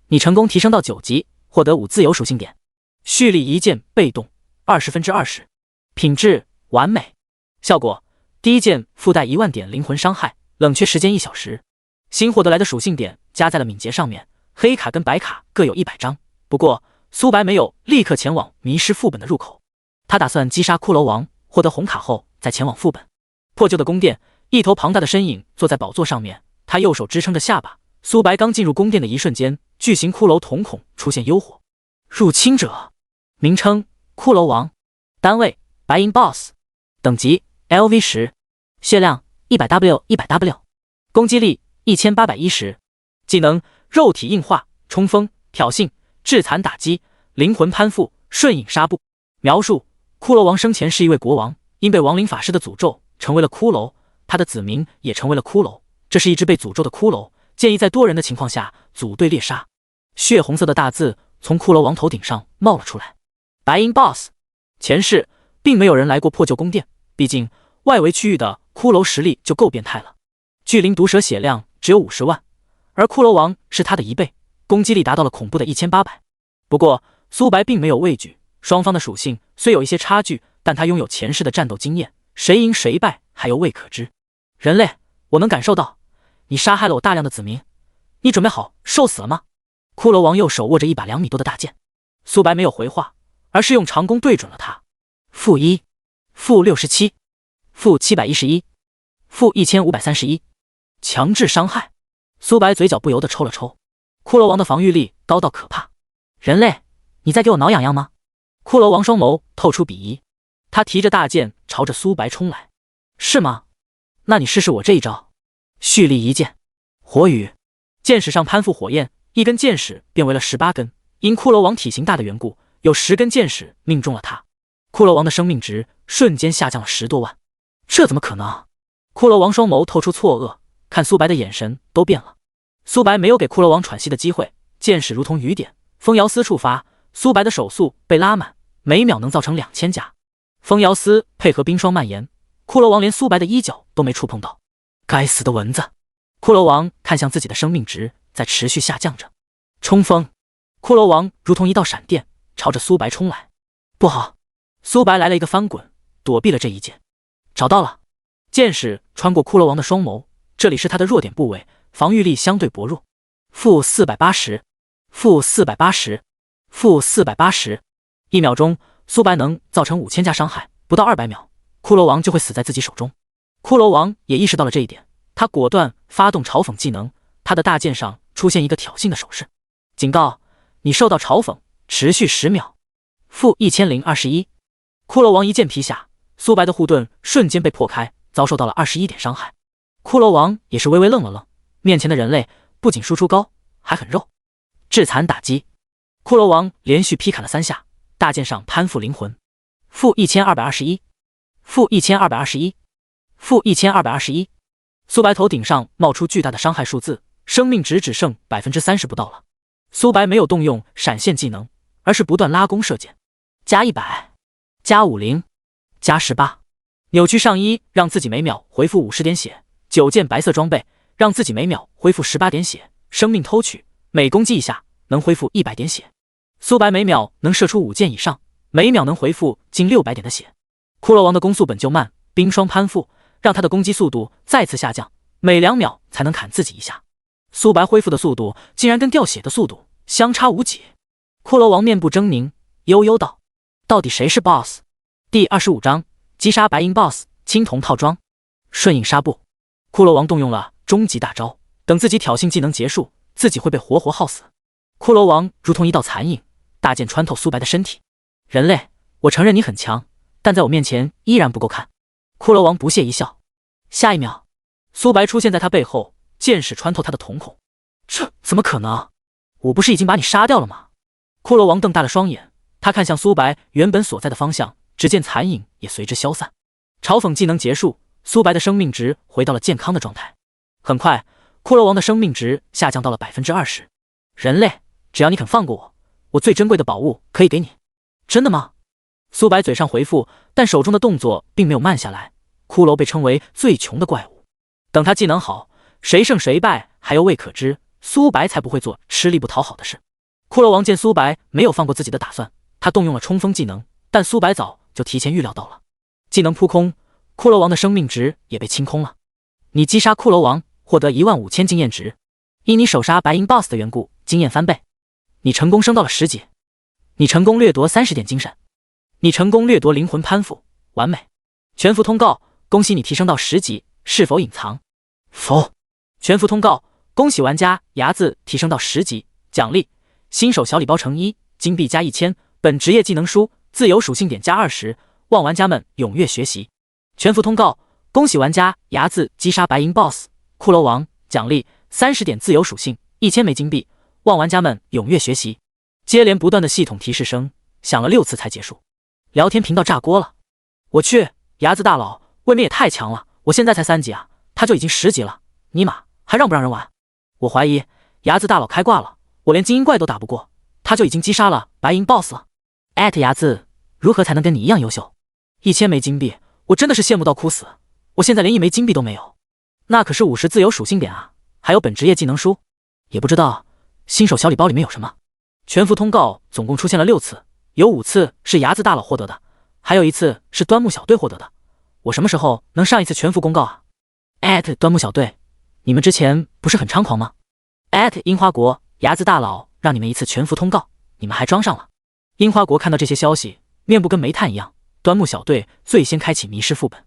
你成功提升到9级，获得5自由属性点。蓄力一剑被动20/20，品质完美。效果：第一剑附带10000点灵魂伤害，冷却时间1小时。新获得来的属性点加在了敏捷上面，黑卡跟白卡各有100张。不过苏白没有立刻前往迷失副本的入口，他打算击杀骷髅王，获得红卡后再前往副本。破旧的宫殿，一头庞大的身影坐在宝座上面，他右手支撑着下巴。苏白刚进入宫殿的一瞬间，巨型骷髅瞳孔出现幽火。入侵者，名称骷髅王，单位白银 BOSS， 等级 LV10， 血量 100W， 攻击力1810，技能肉体硬化、冲锋、挑衅、致残打击、灵魂攀附、瞬影纱布。描述：骷髅王生前是一位国王，因被亡灵法师的诅咒成为了骷髅，他的子民也成为了骷髅。这是一只被诅咒的骷髅，建议在多人的情况下组队猎杀。血红色的大字从骷髅王头顶上冒了出来。白银 BOSS。 前世并没有人来过破旧宫殿，毕竟外围区域的骷髅实力就够变态了。巨灵毒蛇血量只有50万，而骷髅王是他的1倍，攻击力达到了恐怖的1800。不过苏白并没有畏惧，双方的属性虽有一些差距，但他拥有前世的战斗经验，谁赢谁败还犹未可知。人类，我能感受到你杀害了我大量的子民，你准备好受死了吗？骷髅王右手握着一把2米多的大剑。苏白没有回话，而是用长弓对准了他。-1，-67，-711，-1531，强制伤害。苏白嘴角不由得抽了抽。骷髅王的防御力高到可怕。人类，你在给我挠痒痒吗？骷髅王双眸透出鄙夷，他提着大剑朝着苏白冲来。是吗？那你试试我这一招。蓄力一剑，火雨。剑矢上攀附火焰，一根剑矢变为了18根。因骷髅王体型大的缘故，有10根剑矢命中了他。骷髅王的生命值瞬间下降了10多万。这怎么可能？骷髅王双眸透出错愕，看苏白的眼神都变了。苏白没有给骷髅王喘息的机会，剑矢如同雨点，风摇丝触发，苏白的手速被拉满，每秒能造成2000加。风摇丝配合冰霜蔓延，骷髅王连苏白的衣角都没触碰到。该死的蚊子！骷髅王看向自己的生命值在持续下降着。冲锋！骷髅王如同一道闪电，朝着苏白冲来。不好！苏白来了一个翻滚，躲避了这一剑。找到了！剑矢穿过骷髅王的双眸，这里是他的弱点部位，防御力相对薄弱。-480，-480，-480。1秒钟，苏白能造成5000加伤害，不到200秒，骷髅王就会死在自己手中。骷髅王也意识到了这一点，他果断发动嘲讽技能，他的大剑上出现一个挑衅的手势。警告，你受到嘲讽，持续10秒。-1021。骷髅王一剑劈下，苏白的护盾瞬间被破开，遭受到了21点伤害。骷髅王也是微微愣了愣，面前的人类不仅输出高，还很肉。致残打击！骷髅王连续劈砍了3下，大剑上攀附灵魂。-1221，-1221，-1221。苏白头顶上冒出巨大的伤害数字，生命值只剩30%不到了。苏白没有动用闪现技能，而是不断拉弓射箭。+100，+50，+18。扭曲上衣让自己每秒回复50点血，9件白色装备让自己每秒恢复18点血。生命偷取，每攻击一下能恢复100点血。苏白每秒能射出5箭以上，每秒能回复近600点的血。骷髅王的攻速本就慢，冰霜攀附让他的攻击速度再次下降，每2秒才能砍自己一下。苏白恢复的速度竟然跟掉血的速度相差无几。骷髅王面部狰狞，悠悠道：到底谁是 BOSS？ 第25章击杀白银 BOSS 青铜套装。瞬影纱布。骷髅王动用了终极大招，等自己挑衅技能结束，自己会被活活耗死。骷髅王如同一道残影，大剑穿透苏白的身体。人类，我承认你很强，但在我面前依然不够看。骷髅王不屑一笑。下一秒，苏白出现在他背后，剑矢穿透他的瞳孔。这怎么可能？我不是已经把你杀掉了吗？骷髅王瞪大了双眼，他看向苏白原本所在的方向，只见残影也随之消散。嘲讽技能结束，苏白的生命值回到了健康的状态。很快，骷髅王的生命值下降到了20%。人类，只要你肯放过我，我最珍贵的宝物可以给你。真的吗？苏白嘴上回复，但手中的动作并没有慢下来。骷髅被称为最穷的怪物，等他技能好，谁胜谁败还犹未可知，苏白才不会做吃力不讨好的事。骷髅王见苏白没有放过自己的打算，他动用了冲锋技能，但苏白早就提前预料到了。技能扑空，骷髅王的生命值也被清空了。你击杀骷髅王，获得15000经验值，因你手杀白银 BOSS 的缘故，经验翻倍。你成功升到了10级，你成功掠夺30点精神，你成功掠夺灵魂攀附，完美。全服通告，恭喜你提升到10级，是否隐藏？否。全服通告，恭喜玩家牙字提升到10级，奖励新手小礼包乘1，金币加1000，本职业技能书自由属性点加20，望玩家们踊跃学习。全服通告，恭喜玩家牙字击杀白银 BOSS 骷髅王，奖励30点自由属性，1000枚金币，望玩家们踊跃学习。接连不断的系统提示声响了6次才结束。聊天频道炸锅了，我去，牙字大佬未免也太强了，我现在才3级啊，他就已经10级了，尼玛还让不让人玩？我怀疑牙子大佬开挂了，我连精英怪都打不过，他就已经击杀了白银 BOSS 了。牙子，如何才能跟你一样优秀？1000枚金币，我真的是羡慕到哭死。我现在连1枚金币都没有，那可是50自由属性点啊，还有本职业技能书，也不知道新手小礼包里面有什么。全服通告总共出现了6次，有5次是牙子大佬获得的，还有1次是端木小队获得的。我什么时候能上一次全服公告啊？端木小队，你们之前不是很猖狂吗？樱花国，牙子大佬让你们1次全服通告，你们还装上了。樱花国看到这些消息，面部跟煤炭一样。端木小队最先开启迷失副本，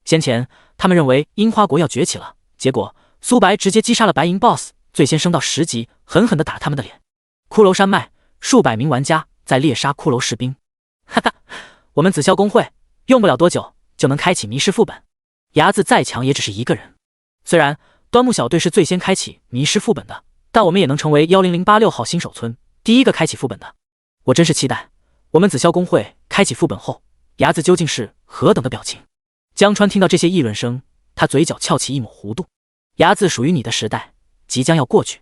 先前他们认为樱花国要崛起了，结果苏白直接击杀了白银 BOSS， 最先升到10级，狠狠地打他们的脸。骷髅山脉数百名玩家在猎杀骷髅士兵，哈哈，我们紫霄公会用不了多久就能开启迷失副本，牙子再强也只是1个人。虽然端木小队是最先开启迷失副本的，但我们也能成为10086号新手村第1个开启副本的。我真是期待我们紫霄公会开启副本后，牙子究竟是何等的表情。江川听到这些议论声，他嘴角翘起一抹弧度。牙子属于你的时代即将要过去。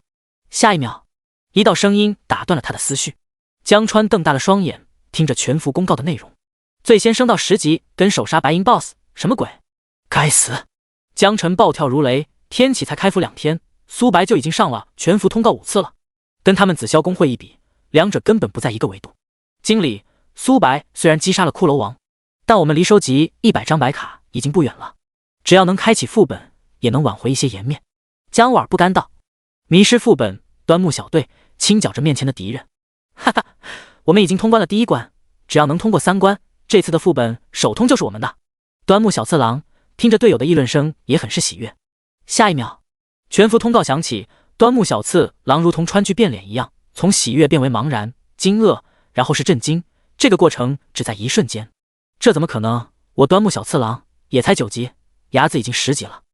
下一秒，一道声音打断了他的思绪。江川瞪大了双眼，听着全服公告的内容。最先升到10级，跟手杀白银 BOSS， 什么鬼？该死！江晨暴跳如雷，天启才开服2天，苏白就已经上了全服通告5次了，跟他们紫霄公会一比，两者根本不在一个维度。经理，苏白虽然击杀了骷髅王，但我们离收集100张白卡已经不远了，只要能开启副本，也能挽回一些颜面。江婉不甘道。迷失副本，端木小队轻脚着面前的敌人，哈哈，我们已经通关了第1关，只要能通过3关，这次的副本首通就是我们的。端木小次郎听着队友的议论声，也很是喜悦。下一秒，全服通告响起，端木小次郎如同川剧变脸一样，从喜悦变为茫然、惊愕，然后是震惊，这个过程只在一瞬间。这怎么可能？我端木小次郎也才9级，牙子已经10级了。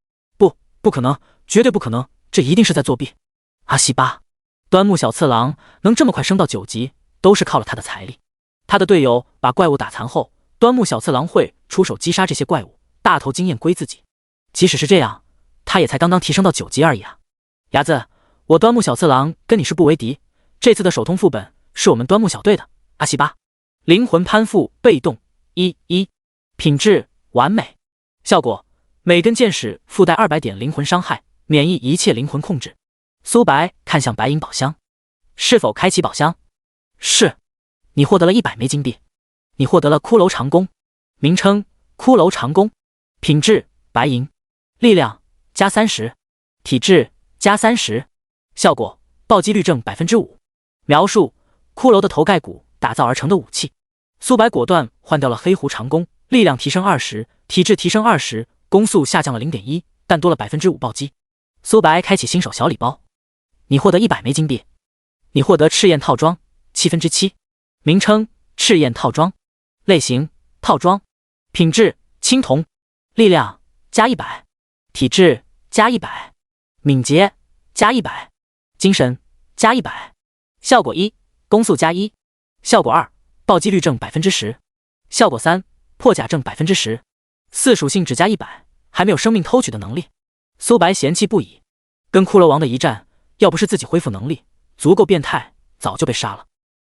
不可能，绝对不可能，这一定是在作弊。阿西巴，端木小次郎能这么快升到9级，都是靠了他的财力。他的队友把怪物打残后，端木小次郎会出手击杀这些怪物，大头经验归自己。即使是这样，他也才刚刚提升到9级而已啊。牙子，我端木小次郎跟你是不为敌，这次的首通副本是我们端木小队的。阿西巴，灵魂攀附被动1，品质完美，效果每根箭矢附带200点灵魂伤害，免疫一切灵魂控制。苏白看向白银宝箱，是否开启宝箱？是。你获得了100枚金币。你获得了骷髅长弓，名称骷髅长弓，品质白银，力量加30，体质加30，效果暴击率正 5%。 描述骷髅的头盖骨打造而成的武器。苏白果断换掉了黑狐长弓，力量提升20，体质提升20，攻速下降了 0.1， 但多了 5% 暴击。苏白开启新手小礼包，你获得100枚金币。你获得赤焰套装7/7，名称赤焰套装，类型套装，品质青铜，力量加100，体质加100，敏捷加100，精神加100。效果1，攻速加1，效果2，暴击率正 10%， 效果3，破甲正 10%， 4属性只加100，还没有生命偷取的能力。苏白嫌弃不已，跟骷髅王的一战，要不是自己恢复能力足够变态，早就被杀了。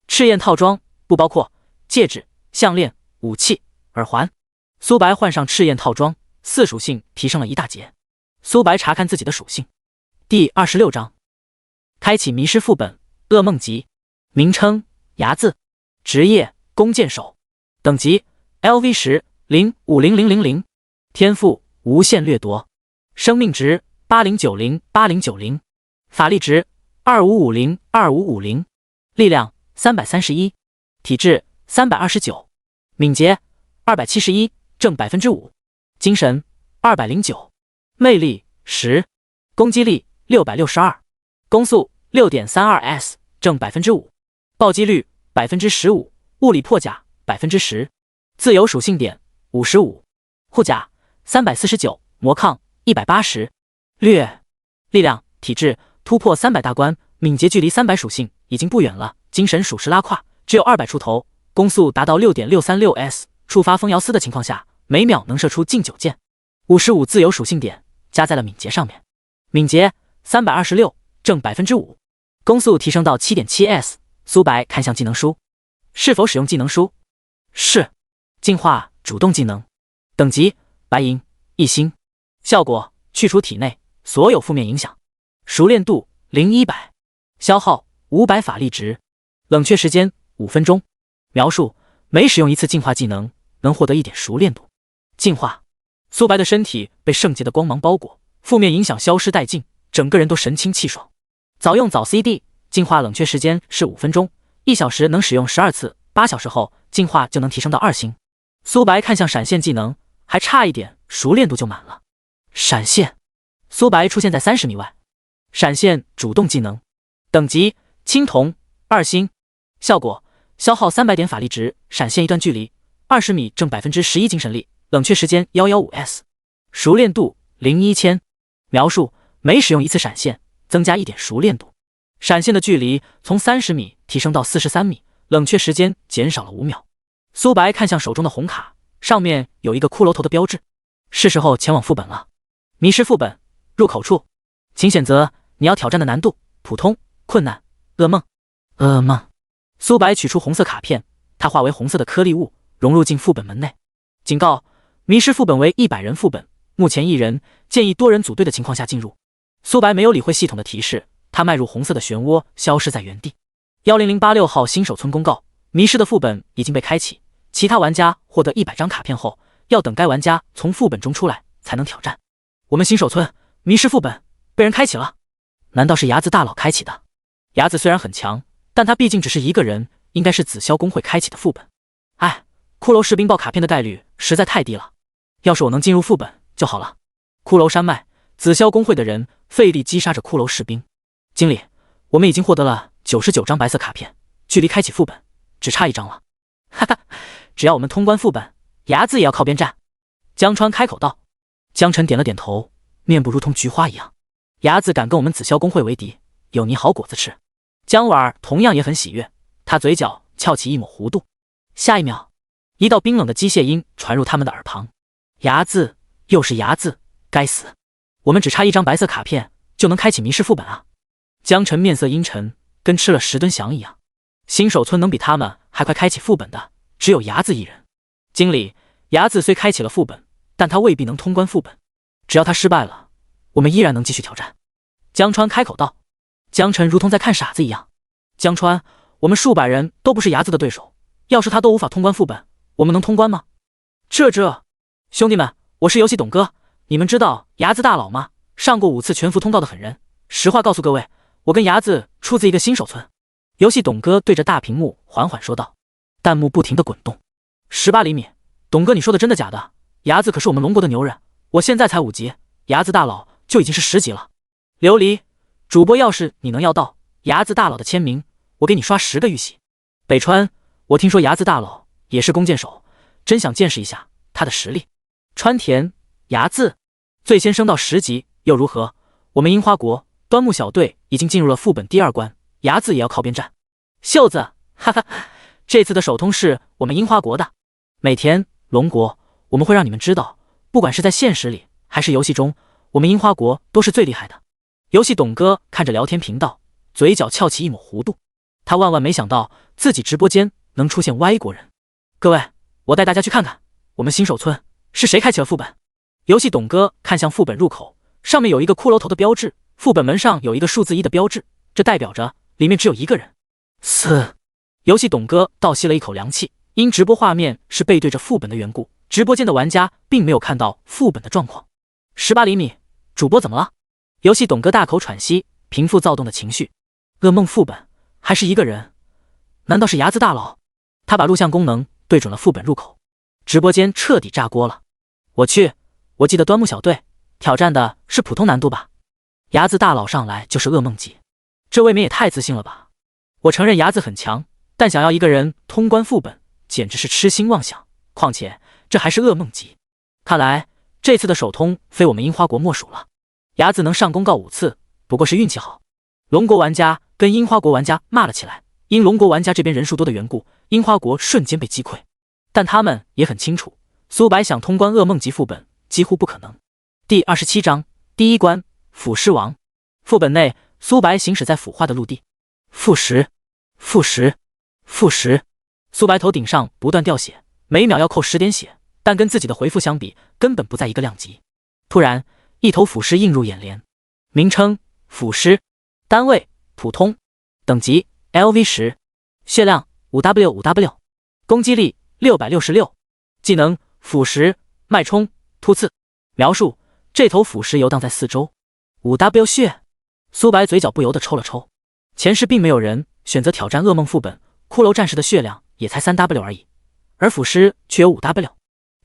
赤焰套装不包括戒指、项链、武器、耳环。苏白换上赤焰套装，4属性提升了一大截。苏白查看自己的属性。第26章，开启迷失副本，噩梦集。名称牙字，职业弓箭手，等级 LV10-050000，天赋无限掠夺，生命值80908090，法力值25502550，力量331，体质329，敏捷271，正 5%， 精神209，魅力10，攻击力662，攻速 6.32s， 正 5%， 暴击率 15%， 物理破甲 10%， 自由属性点55，护甲349，魔抗180，略力量体质突破300大关，敏捷距离300属性已经不远了，精神属实拉胯，只有200出头，攻速达到 6.636s， 触发风摇丝的情况下，每秒能射出近9箭。55自由属性点加在了敏捷上面，敏捷326，正5%，攻速提升到 7.7S。苏白看向技能书，是否使用技能书？是。净化主动技能，等级白银1星，效果去除体内所有负面影响，熟练度0-100，消耗500法力值，冷却时间5分钟。描述：每使用一次净化技能，能获得1点熟练度。净化，苏白的身体被圣洁的光芒包裹，负面影响消失殆尽，整个人都神清气爽。早用早 CD， 净化冷却时间是5分钟，1小时能使用12次，8小时后净化就能提升到2星。苏白看向闪现技能，还差一点熟练度就满了。闪现，苏白出现在30米外。闪现主动技能，等级青铜2星，效果消耗300点法力值，闪现一段距离20米，正11%精神力，冷却时间115S， 熟练度0-1000。描述：每使用一次闪现，增加1点熟练度。闪现的距离从30米提升到43米，冷却时间减少了5秒。苏白看向手中的红卡，上面有一个骷髅头的标志，是时候前往副本了。迷失副本入口处，请选择你要挑战的难度：普通、困难、噩梦。噩梦。苏白取出红色卡片，它化为红色的颗粒物，融入进副本门内。警告：迷失副本为100人副本，目前1人，建议多人组队的情况下进入。苏白没有理会系统的提示，他迈入红色的漩涡，消失在原地。10086号新手村公告：迷失的副本已经被开启，其他玩家获得100张卡片后，要等该玩家从副本中出来才能挑战。我们新手村迷失副本被人开启了，难道是睚眦大佬开启的？睚眦虽然很强，但他毕竟只是一个人，应该是紫霄公会开启的副本。哎，骷髅士兵爆卡片的概率实在太低了，要是我能进入副本就好了。骷髅山脉，紫霄公会的人费力击杀着骷髅士兵。经理，我们已经获得了99张白色卡片，距离开启副本只差1张了。哈哈，只要我们通关副本，睚眦也要靠边站。江川开口道。江晨点了点头，面部如同菊花一样。睚眦敢跟我们紫霄公会为敌，有你好果子吃。江婉儿同样也很喜悦，他嘴角翘起一抹弧度。下一秒，一道冰冷的机械音传入他们的耳旁。睚眦，又是睚眦，该死！我们只差1张白色卡片就能开启迷失副本啊！江晨面色阴沉，跟吃了10吨翔一样。新手村能比他们还快开启副本的，只有睚眦一人。经理，睚眦虽开启了副本，但他未必能通关副本。只要他失败了，我们依然能继续挑战。江川开口道。江晨如同在看傻子一样。江川，我们数百人都不是睚眦的对手，要是他都无法通关副本，我们能通关吗？兄弟们，我是游戏董哥，你们知道睚眦大佬吗？上过5次全服通道的狠人。实话告诉各位，我跟睚眦出自一个新手村。游戏董哥对着大屏幕缓缓说道，弹幕不停地滚动。18厘米，董哥你说的真的假的？睚眦可是我们龙国的牛人，我现在才5级，睚眦大佬就已经是10级了。琉璃主播，要是你能要到睚眦大佬的签名，我给你刷10个玉玺。北川，我听说睚眦大佬也是弓箭手，真想见识一下他的实力。川田，睚眦最先升到10级又如何？我们樱花国端木小队已经进入了副本第2关，睚眦也要靠边站。袖子，哈哈，这次的首通是我们樱花国的。美田，龙国，我们会让你们知道，不管是在现实里还是游戏中，我们樱花国都是最厉害的。游戏董哥看着聊天频道，嘴角翘起一抹弧度。他万万没想到自己直播间能出现歪国人。各位，我带大家去看看我们新手村是谁开启了副本。游戏董哥看向副本入口，上面有一个骷髅头的标志，副本门上有一个数字1的标志，这代表着里面只有1个人。游戏董哥倒吸了一口凉气，因直播画面是背对着副本的缘故，直播间的玩家并没有看到副本的状况。18厘米，主播怎么了？游戏董哥大口喘息，平复躁动的情绪。噩梦副本还是1个人？难道是睚眦大佬？他把录像功能对准了副本入口，直播间彻底炸锅了。我去，我记得端木小队挑战的是普通难度吧？睚眦大佬上来就是噩梦级，这未免也太自信了吧！我承认睚眦很强，但想要1个人通关副本简直是痴心妄想，况且这还是噩梦级。看来这次的首通非我们樱花国莫属了。睚眦能上公告5次，不过是运气好。龙国玩家跟樱花国玩家骂了起来，因龙国玩家这边人数多的缘故，樱花国瞬间被击溃。但他们也很清楚，苏白想通关噩梦级副本，几乎不可能。第27章第1关腐尸王。副本内，苏白行驶在腐化的陆地，腐蚀，腐蚀，腐蚀。苏白头顶上不断掉血，每秒要扣10点血，但跟自己的回复相比，根本不在一个量级。突然，一头腐尸映入眼帘，名称：腐尸，单位：普通，等级 LV10，血量 5W5W， 攻击力666，技能：腐蚀、脉冲、突刺。描述：这头腐尸游荡在四周。5W 血。苏白嘴角不由得抽了抽，前世并没有人选择挑战噩梦副本，骷髅战士的血量也才 3W 而已，而腐尸却有 5W。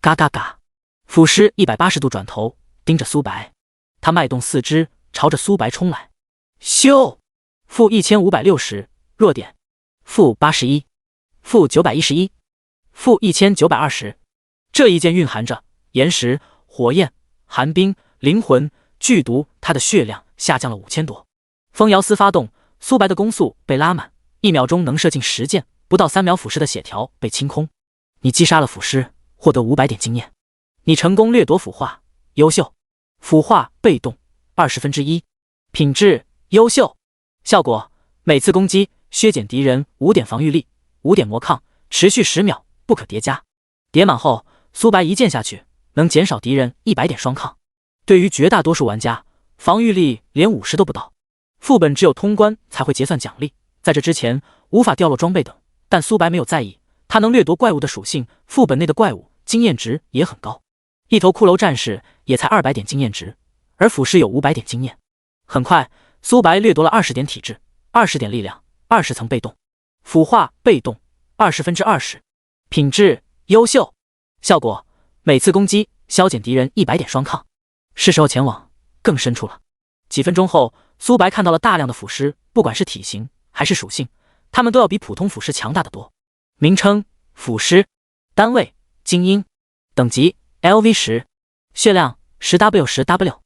嘎嘎嘎，腐尸180度转头盯着苏白，他迈动四肢朝着苏白冲来。咻！负1560，弱点：负81，负911，负1920。这一剑蕴含着岩石、火焰、寒冰、灵魂、剧毒，他的血量下降了5000多。风摇丝发动，苏白的攻速被拉满，1秒钟能射进10箭，不到3秒腐尸的血条被清空。你击杀了腐尸，获得500点经验。你成功掠夺腐化，优秀。腐化被动1/20，品质优秀。效果：每次攻击削减敌人5点防御力，5点魔抗，持续10秒，不可叠加。叠满后，苏白一剑下去能减少敌人100点双抗。对于绝大多数玩家，防御力连50都不到。副本只有通关才会结算奖励，在这之前无法掉落装备等，但苏白没有在意，他能掠夺怪物的属性，副本内的怪物经验值也很高。一头骷髅战士也才200点经验值，而腐尸有500点经验。很快，苏白掠夺了20点体质，20点力量，20层被动。腐化被动20/20，品质优秀。效果：每次攻击削减敌人100点双抗。是时候前往更深处了。几分钟后，苏白看到了大量的腐尸，不管是体型还是属性，他们都要比普通腐尸强大得多。名称：腐尸，单位：精英，等级 LV10，血量 10W10W，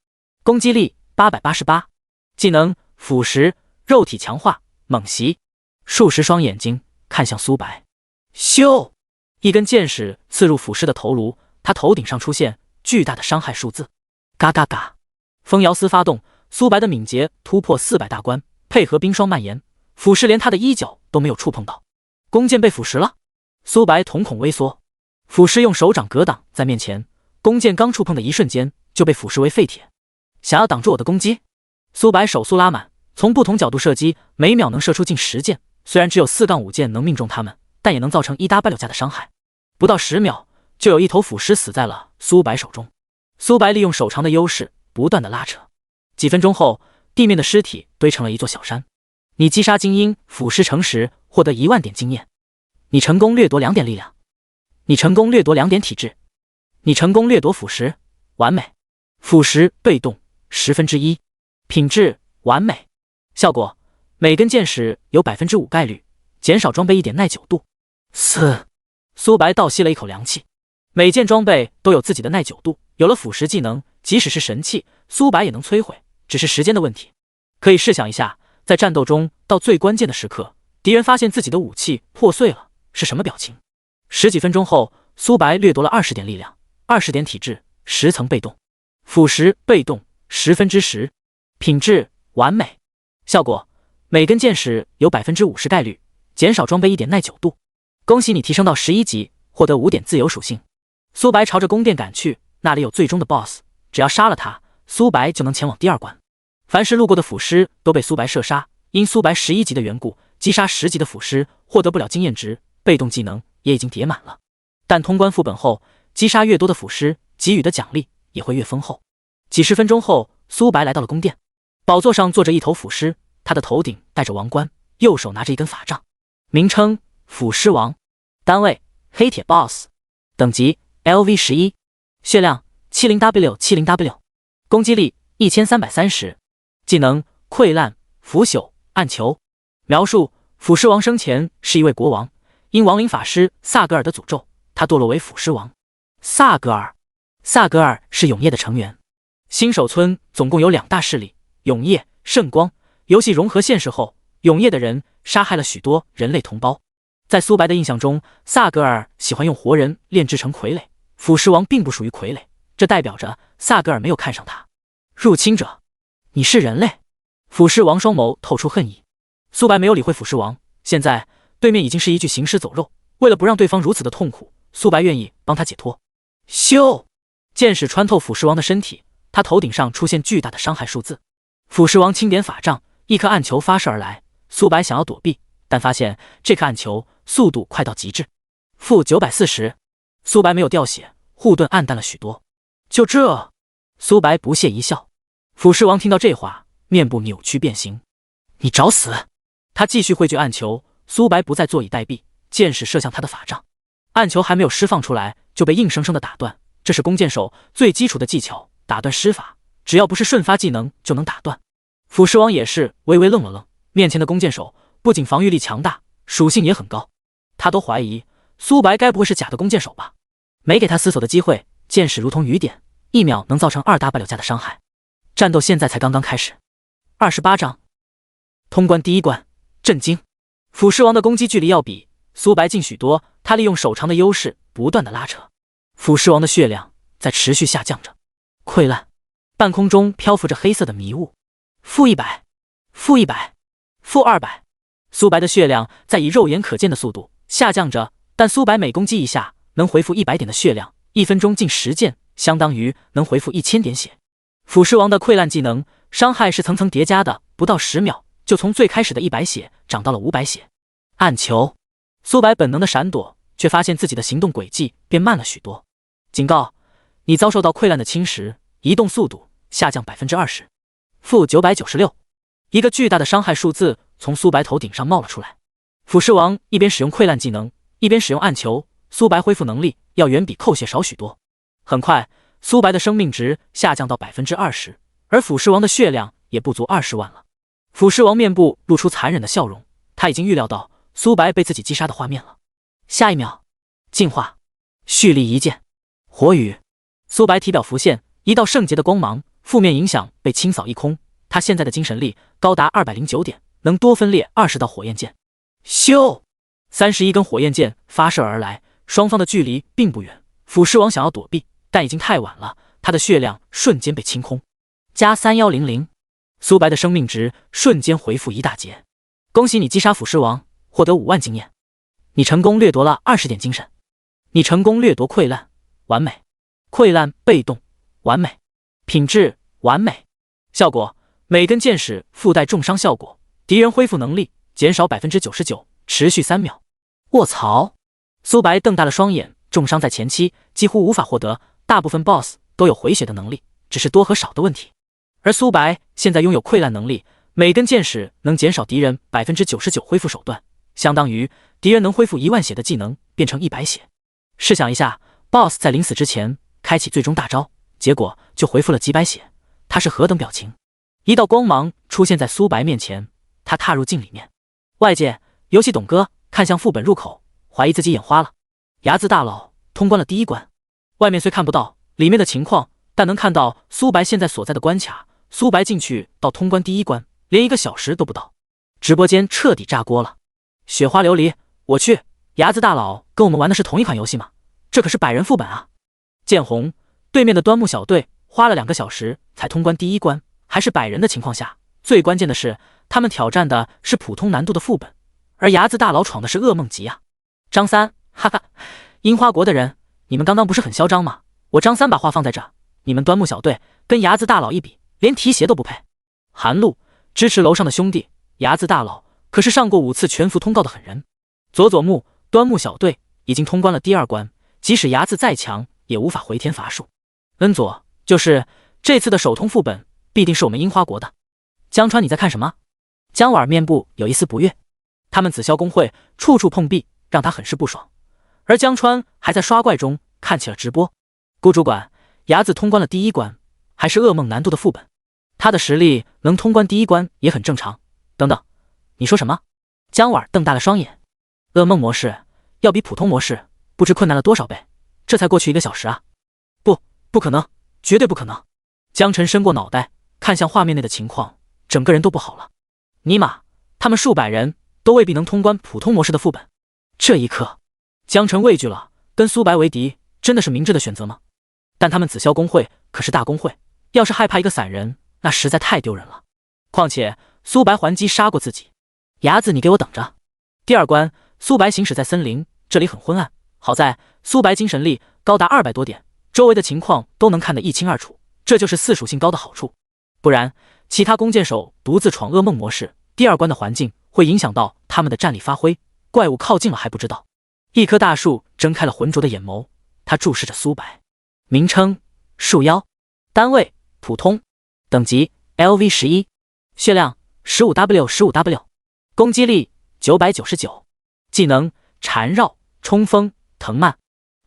攻击力888，技能：腐蚀、肉体强化、猛袭。数十双眼睛看向苏白，咻！一根箭矢刺入腐尸的头颅，他头顶上出现巨大的伤害数字。嘎嘎嘎！风摇丝发动，苏白的敏捷突破400大关，配合冰霜蔓延，腐蚀连他的衣角都没有触碰到。弓箭被腐蚀了，苏白瞳孔微缩，腐蚀用手掌格挡在面前，弓箭刚触碰的一瞬间就被腐蚀为废铁。想要挡住我的攻击？苏白手速拉满，从不同角度射击，每秒能射出近10箭，虽然只有4-5箭能命中他们，但也能造成1W加的伤害。不到10秒，就有一头腐尸死在了苏白手中。苏白利用手长的优势，不断的拉扯。几分钟后，地面的尸体堆成了一座小山。你击杀精英腐尸成时，获得10000点经验。你成功掠夺2点力量。你成功掠夺2点体质。你成功掠夺腐蚀，完美。腐蚀被动1/10，品质完美。效果：每根箭矢有 5% 概率减少装备1点耐久度。苏白倒吸了一口凉气。每件装备都有自己的耐久度，有了腐蚀技能，即使是神器，苏白也能摧毁，只是时间的问题。可以试想一下，在战斗中到最关键的时刻，敌人发现自己的武器破碎了，是什么表情？10几分钟后，苏白掠夺了20点力量，20点体质，10层被动。腐蚀被动10/10，品质完美。效果：每根箭矢有 50% 概率减少装备1点耐久度。恭喜你提升到11级，获得5点自由属性。苏白朝着宫殿赶去，那里有最终的 BOSS， 只要杀了他，苏白就能前往第2关。凡是路过的腐尸都被苏白射杀，因苏白11级的缘故，击杀10级的腐尸获得不了经验值，被动技能也已经叠满了。但通关副本后，击杀越多的腐尸，给予的奖励也会越丰厚。几十分钟后，苏白来到了宫殿，宝座上坐着一头腐尸，他的头顶戴着王冠，右手拿着一根法杖。名称：腐尸王，单位：黑铁 BOSS， 等级LV11，血量 70W70W， 攻击力1330，技能：溃烂、腐朽、暗球。描述：腐尸王生前是一位国王，因亡灵法师萨格尔的诅咒，他堕落为腐尸王。萨格尔是永夜的成员。新手村总共有2大势力，永夜、圣光。游戏融合现实后，永夜的人杀害了许多人类同胞。在苏白的印象中，萨格尔喜欢用活人炼制成傀儡，腐尸王并不属于傀儡，这代表着萨格尔没有看上他。入侵者，你是人类？腐尸王双眸透出恨意。苏白没有理会腐尸王，现在对面已经是一具行尸走肉，为了不让对方如此的痛苦，苏白愿意帮他解脱。咻！剑矢穿透腐尸王的身体，他头顶上出现巨大的伤害数字。腐尸王轻点法杖，一颗暗球发射而来。苏白想要躲避，但发现这颗暗球速度快到极致。负940，苏白没有掉血，护盾暗淡了许多。就这，苏白不屑一笑。腐尸王听到这话，面部扭曲变形。你找死！他继续汇聚暗球，苏白不再坐以待毙，箭矢射向他的法杖。暗球还没有释放出来，就被硬生生的打断。这是弓箭手最基础的技巧，打断施法，只要不是瞬发技能就能打断。腐尸王也是微微愣了愣，面前的弓箭手不仅防御力强大，属性也很高，他都怀疑苏白该不会是假的弓箭手吧？没给他思索的机会，箭矢如同雨点，1秒能造成2W加的伤害。战斗现在才刚刚开始。28章，通关第一关，震惊！腐尸王的攻击距离要比苏白近许多，他利用手长的优势不断的拉扯。腐尸王的血量在持续下降着，溃烂，半空中漂浮着黑色的迷雾。负100，负100，负200。苏白的血量在以肉眼可见的速度下降着，但苏白每攻击一下能回复100点的血量，1分钟进10剑，相当于能回复1000点血。腐尸王的溃烂技能伤害是层层叠加的，不到10秒就从最开始的100血涨到了500血。暗球，苏白本能的闪躲，却发现自己的行动轨迹变慢了许多。警告，你遭受到溃烂的侵蚀，移动速度下降 20%。负996，一个巨大的伤害数字从苏白头顶上冒了出来。腐尸王一边使用溃烂技能，一边使用暗球，苏白恢复能力要远比扣血少许多。很快，苏白的生命值下降到 20%， 而腐尸王的血量也不足20万了。腐尸王面部露出残忍的笑容，他已经预料到苏白被自己击杀的画面了。下一秒，进化，蓄力一剑，火雨。苏白体表浮现一道圣洁的光芒，负面影响被清扫一空。他现在的精神力高达209点，能多分裂20道火焰剑。咻！31根火焰剑发射而来，双方的距离并不远。腐尸王想要躲避，但已经太晚了，他的血量瞬间被清空。加3100，苏白的生命值瞬间回复一大截。恭喜你击杀腐尸王，获得5万经验。你成功掠夺了20点精神。你成功掠夺溃烂，完美。溃烂被动，完美。品质，完美。效果，每根箭矢附带重伤效果，敌人恢复能力减少 99%， 持续3秒。卧槽！苏白瞪大了双眼，重伤在前期几乎无法获得，大部分 BOSS 都有回血的能力，只是多和少的问题。而苏白现在拥有溃烂能力，每根箭矢能减少敌人 99% 恢复手段，相当于敌人能恢复1万血的技能变成100血。试想一下 ，BOSS 在临死之前开启最终大招，结果就回复了几百血，他是何等表情？一道光芒出现在苏白面前，他踏入镜里面。外界，游戏董哥看向副本入口，怀疑自己眼花了。睚眦大佬通关了第一关，外面虽看不到里面的情况，但能看到苏白现在所在的关卡。苏白进去到通关第一关，连1个小时都不到，直播间彻底炸锅了。雪花琉璃，我去，睚眦大佬跟我们玩的是同一款游戏吗？这可是100人副本啊！见红，对面的端木小队花了2个小时才通关第一关，还是100人的情况下。最关键的是，他们挑战的是普通难度的副本，而睚眦大佬闯的是噩梦级啊！张三，哈哈，樱花国的人，你们刚刚不是很嚣张吗？我张三把话放在这，你们端木小队跟睚眦大佬一比，连提鞋都不配。韩露支持楼上的兄弟，睚眦大佬可是上过5次全服通告的狠人。佐佐木，端木小队已经通关了第2关，即使睚眦再强，也无法回天乏术。恩佐，就是这次的首通副本必定是我们樱花国的。江川，你在看什么？江婉面部有一丝不悦，他们紫霄公会处处碰壁，让他很是不爽。而江川还在刷怪中看起了直播。顾主管，睚眦通关了第1关，还是噩梦难度的副本，他的实力能通关第1关也很正常。等等，你说什么？江婉瞪大了双眼。噩梦模式要比普通模式不知困难了多少倍，这才过去1个小时啊！不可能，绝对不可能！江晨伸过脑袋，看向画面内的情况，整个人都不好了。尼玛，他们数百人都未必能通关普通模式的副本。这一刻，江晨畏惧了，跟苏白为敌真的是明智的选择吗？但他们紫霄工会可是大工会，要是害怕一个散人，那实在太丢人了。况且苏白还击杀过自己，伢子你给我等着！第二关，苏白行驶在森林，这里很昏暗，好在苏白精神力高达200多点，周围的情况都能看得一清二楚，这就是4属性高的好处。不然，其他弓箭手独自闯噩梦模式，第二关的环境会影响到他们的战力发挥，怪物靠近了还不知道。一棵大树睁开了浑浊的眼眸，它注视着苏白。名称：树妖，单位：普通，等级 LV11，血量 15W， 攻击力999，技能：缠绕、冲锋、藤蔓。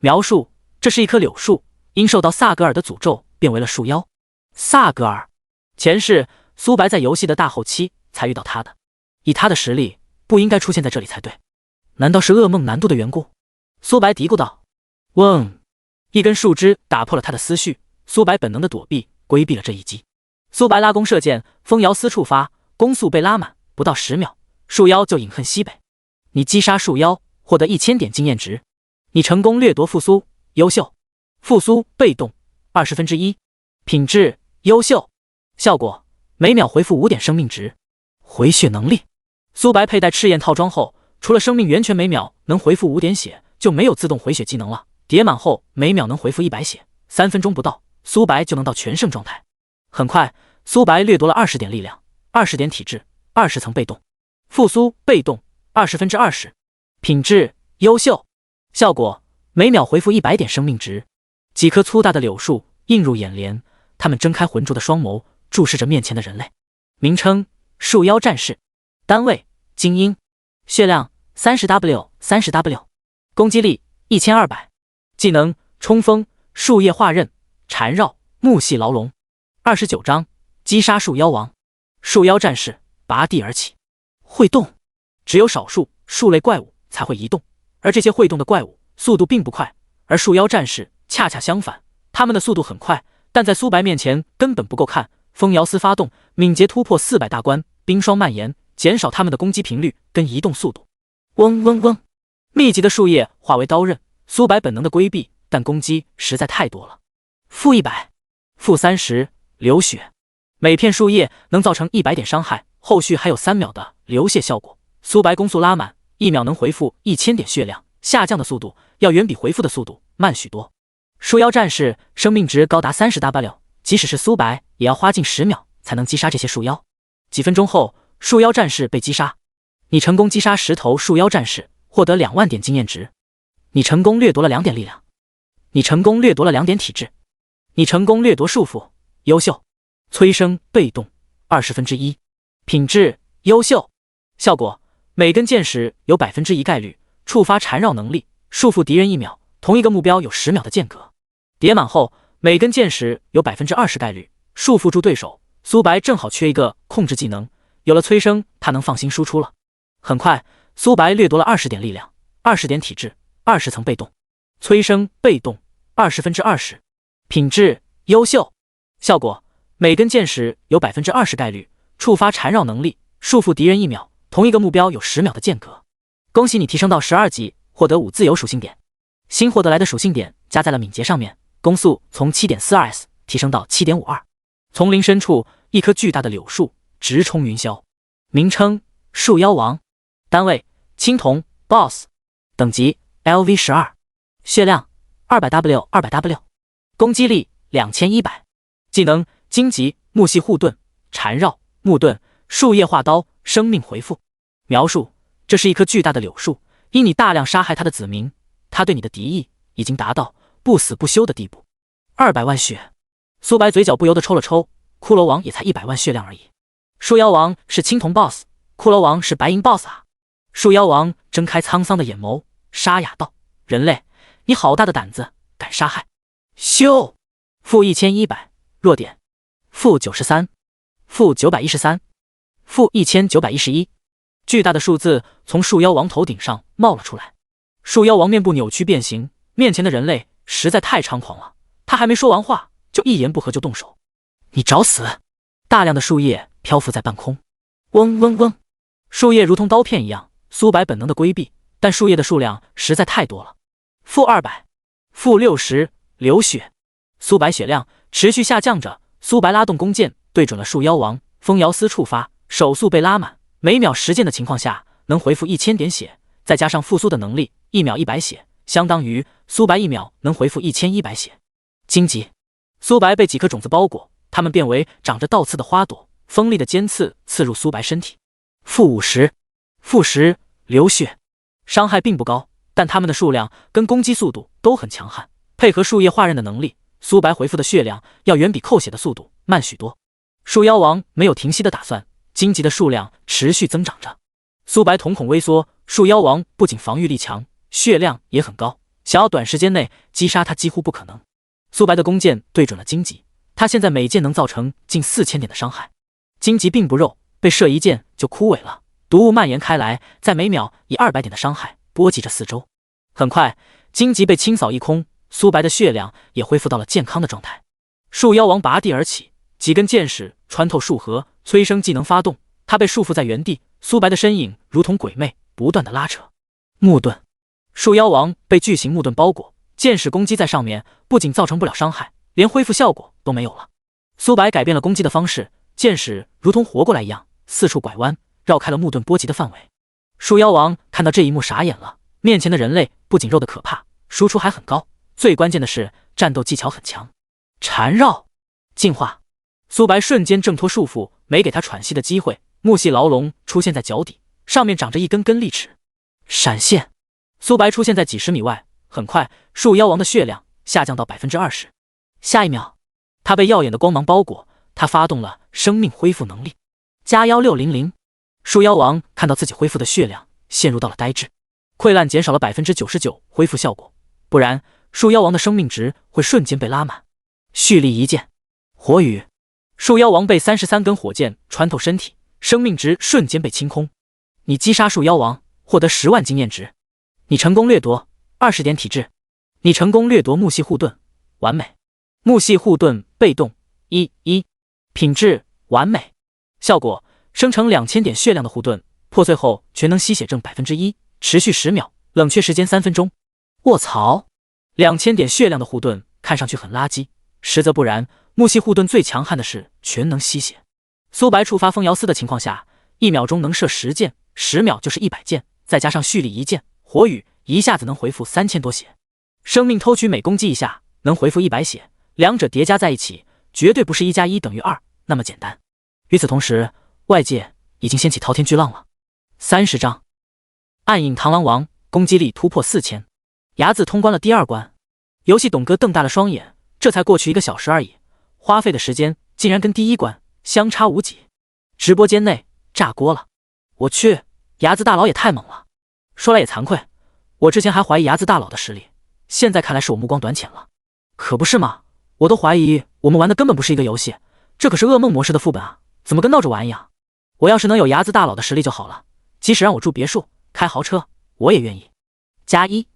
描述：这是一棵柳树，因受到萨格尔的诅咒，变为了树妖。萨格尔，前世苏白在游戏的大后期才遇到他的，以他的实力，不应该出现在这里才对。难道是噩梦难度的缘故？苏白嘀咕道。嗡！一根树枝打破了他的思绪，苏白本能的躲避，规避了这一击。苏白拉弓射箭，风摇丝触发，攻速被拉满，不到10秒，树妖就隐恨西北。你击杀树妖，获得1000点经验值。你成功掠夺复苏，优秀。复苏被动1/20，品质优秀。效果：每秒回复5点生命值。回血能力：苏白佩戴赤焰套装后，除了生命源泉每秒能回复5点血，就没有自动回血技能了。叠满后每秒能回复100血，3分钟不到，苏白就能到全胜状态。很快，苏白掠夺了20点力量，20点体质，20层被动。复苏被动20/20，品质优秀。效果：每秒回复100点生命值。几棵粗大的柳树映入眼帘，他们睁开浑浊的双眸，注视着面前的人类。名称：树妖战士，单位：精英，血量 30W，攻击力1200，技能：冲锋、树叶化刃、缠绕、木系牢笼。29章，击杀树妖王。树妖战士拔地而起，会动。只有少数树类怪物才会移动，而这些会动的怪物速度并不快，而树妖战士恰恰相反，他们的速度很快，但在苏白面前根本不够看。风摇丝发动，敏捷突破400大关，冰霜蔓延，减少他们的攻击频率跟移动速度。嗡嗡嗡，密集的树叶化为刀刃，苏白本能的规避，但攻击实在太多了。-100，-30，流血。每片树叶能造成100点伤害，后续还有3秒的流血效果。苏白攻速拉满，1秒能回复1000点血量，下降的速度要远比回复的速度慢许多。树妖战士生命值高达30W，即使是苏白也要花近10秒才能击杀这些树妖。几分钟后，树妖战士被击杀。你成功击杀10头树妖战士，获得2万点经验值。你成功掠夺了2点力量。你成功掠夺了2点体质。你成功掠夺束缚，优秀。催生被动1/20，品质优秀。效果：每根箭矢有1%概率触发缠绕能力，束缚敌人1秒，同一个目标有10秒的间隔。叠满后，每根箭矢有20%概率束缚住对手。苏白正好缺一个控制技能，有了催生，他能放心输出了。很快，苏白掠夺了20点力量，20点体质，20层被动。催生被动20/20，品质优秀。效果：每根箭矢有20%概率触发缠绕能力，束缚敌人1秒，同一个目标有10秒的间隔。恭喜你提升到12级，获得5自由属性点。新获得来的属性点加在了敏捷上面，攻速从 7.42S 提升到 7.52。丛林深处，一棵巨大的柳树直冲云霄。名称：树妖王，单位：青铜 BOSS， 等级 LV12，血量 200W，攻击力2100，技能：荆棘、木系护盾、缠绕、木盾、树叶化刀、生命回复。描述：这是一棵巨大的柳树，因你大量杀害它的子民，它对你的敌意已经达到不死不休的地步。200万血。苏白嘴角不由得抽了抽，骷髅王也才100万血量而已。树妖王是青铜 BOSS， 骷髅王是白银 BOSS 啊！树妖王睁开沧桑的眼眸，沙哑道：“人类，你好大的胆子，敢杀害！”咻！-1100，弱点-93，-913，-1911。巨大的数字从树妖王头顶上冒了出来。树妖王面部扭曲变形，面前的人类实在太猖狂了。他还没说完话，就一言不合就动手。你找死！大量的树叶漂浮在半空，嗡嗡嗡，树叶如同刀片一样。苏白本能的规避，但树叶的数量实在太多了。-200，-60，流血。苏白血量持续下降着，苏白拉动弓箭对准了树妖王，风摇丝触发，手速被拉满，每秒10箭的情况下能回复1000点血，再加上复苏的能力，1秒100血，相当于苏白1秒能回复1100血。荆棘，苏白被几颗种子包裹，它们变为长着倒刺的花朵，锋利的尖刺刺入苏白身体。负50，负10，流血，伤害并不高，但它们的数量跟攻击速度都很强悍，配合树叶化刃的能力，苏白回复的血量要远比扣血的速度慢许多。树妖王没有停息的打算，荆棘的数量持续增长着。苏白瞳孔微缩，树妖王不仅防御力强，血量也很高，想要短时间内击杀他几乎不可能。苏白的弓箭对准了荆棘，他现在每箭能造成近4000点的伤害。荆棘并不肉，被射一箭就枯萎了，毒雾蔓延开来，在每秒以200点的伤害波及着四周。很快，荆棘被清扫一空，苏白的血量也恢复到了健康的状态。树妖王拔地而起，几根箭矢穿透树核，催生技能发动，他被束缚在原地，苏白的身影如同鬼魅，不断的拉扯。木盾，树妖王被巨型木盾包裹，箭矢攻击在上面，不仅造成不了伤害，连恢复效果都没有了。苏白改变了攻击的方式，箭矢如同活过来一样，四处拐弯，绕开了木盾波及的范围。树妖王看到这一幕傻眼了，面前的人类不仅肉的可怕，输出还很高，最关键的是战斗技巧很强。缠绕，进化，苏白瞬间挣脱束缚，没给他喘息的机会，木系牢笼出现在脚底，上面长着一根根利齿。闪现，苏白出现在几十米外，很快树妖王的血量下降到 20%。 下一秒，他被耀眼的光芒包裹，他发动了生命恢复能力加1600。树妖王看到自己恢复的血量，陷入到了呆滞。溃烂减少了 99% 恢复效果，不然树妖王的生命值会瞬间被拉满。蓄力一剑，火雨，树妖王被33根火箭穿透身体，生命值瞬间被清空。你击杀树妖王，获得10万经验值。你成功掠夺20点体质。你成功掠夺木系护盾，完美。木系护盾被动1，品质完美。效果生成2000点血量的护盾，破碎后全能吸血症 1%， 持续10秒，冷却时间3分钟。卧槽，2000点血量的护盾看上去很垃圾，实则不然，木系护盾最强悍的是全能吸血。苏白触发风摇丝的情况下，1秒钟能射10箭，10秒就是100箭，再加上蓄力一箭，火雨一下子能回复3000多血。生命偷取每攻击一下能回复100血，两者叠加在一起，绝对不是1+1等于2那么简单。与此同时，外界已经掀起滔天巨浪了。30章，暗影螳螂王攻击力突破4000，牙子通关了第2关。游戏董哥瞪大了双眼，这才过去1个小时而已，花费的时间竟然跟第1关相差无几。直播间内炸锅了，我去，牙子大佬也太猛了。说来也惭愧，我之前还怀疑牙子大佬的实力，现在看来是我目光短浅了。可不是嘛，我都怀疑我们玩的根本不是一个游戏，这可是噩梦模式的副本啊，怎么跟闹着玩一样？我要是能有牙子大佬的实力就好了，即使让我住别墅开豪车我也愿意。+1，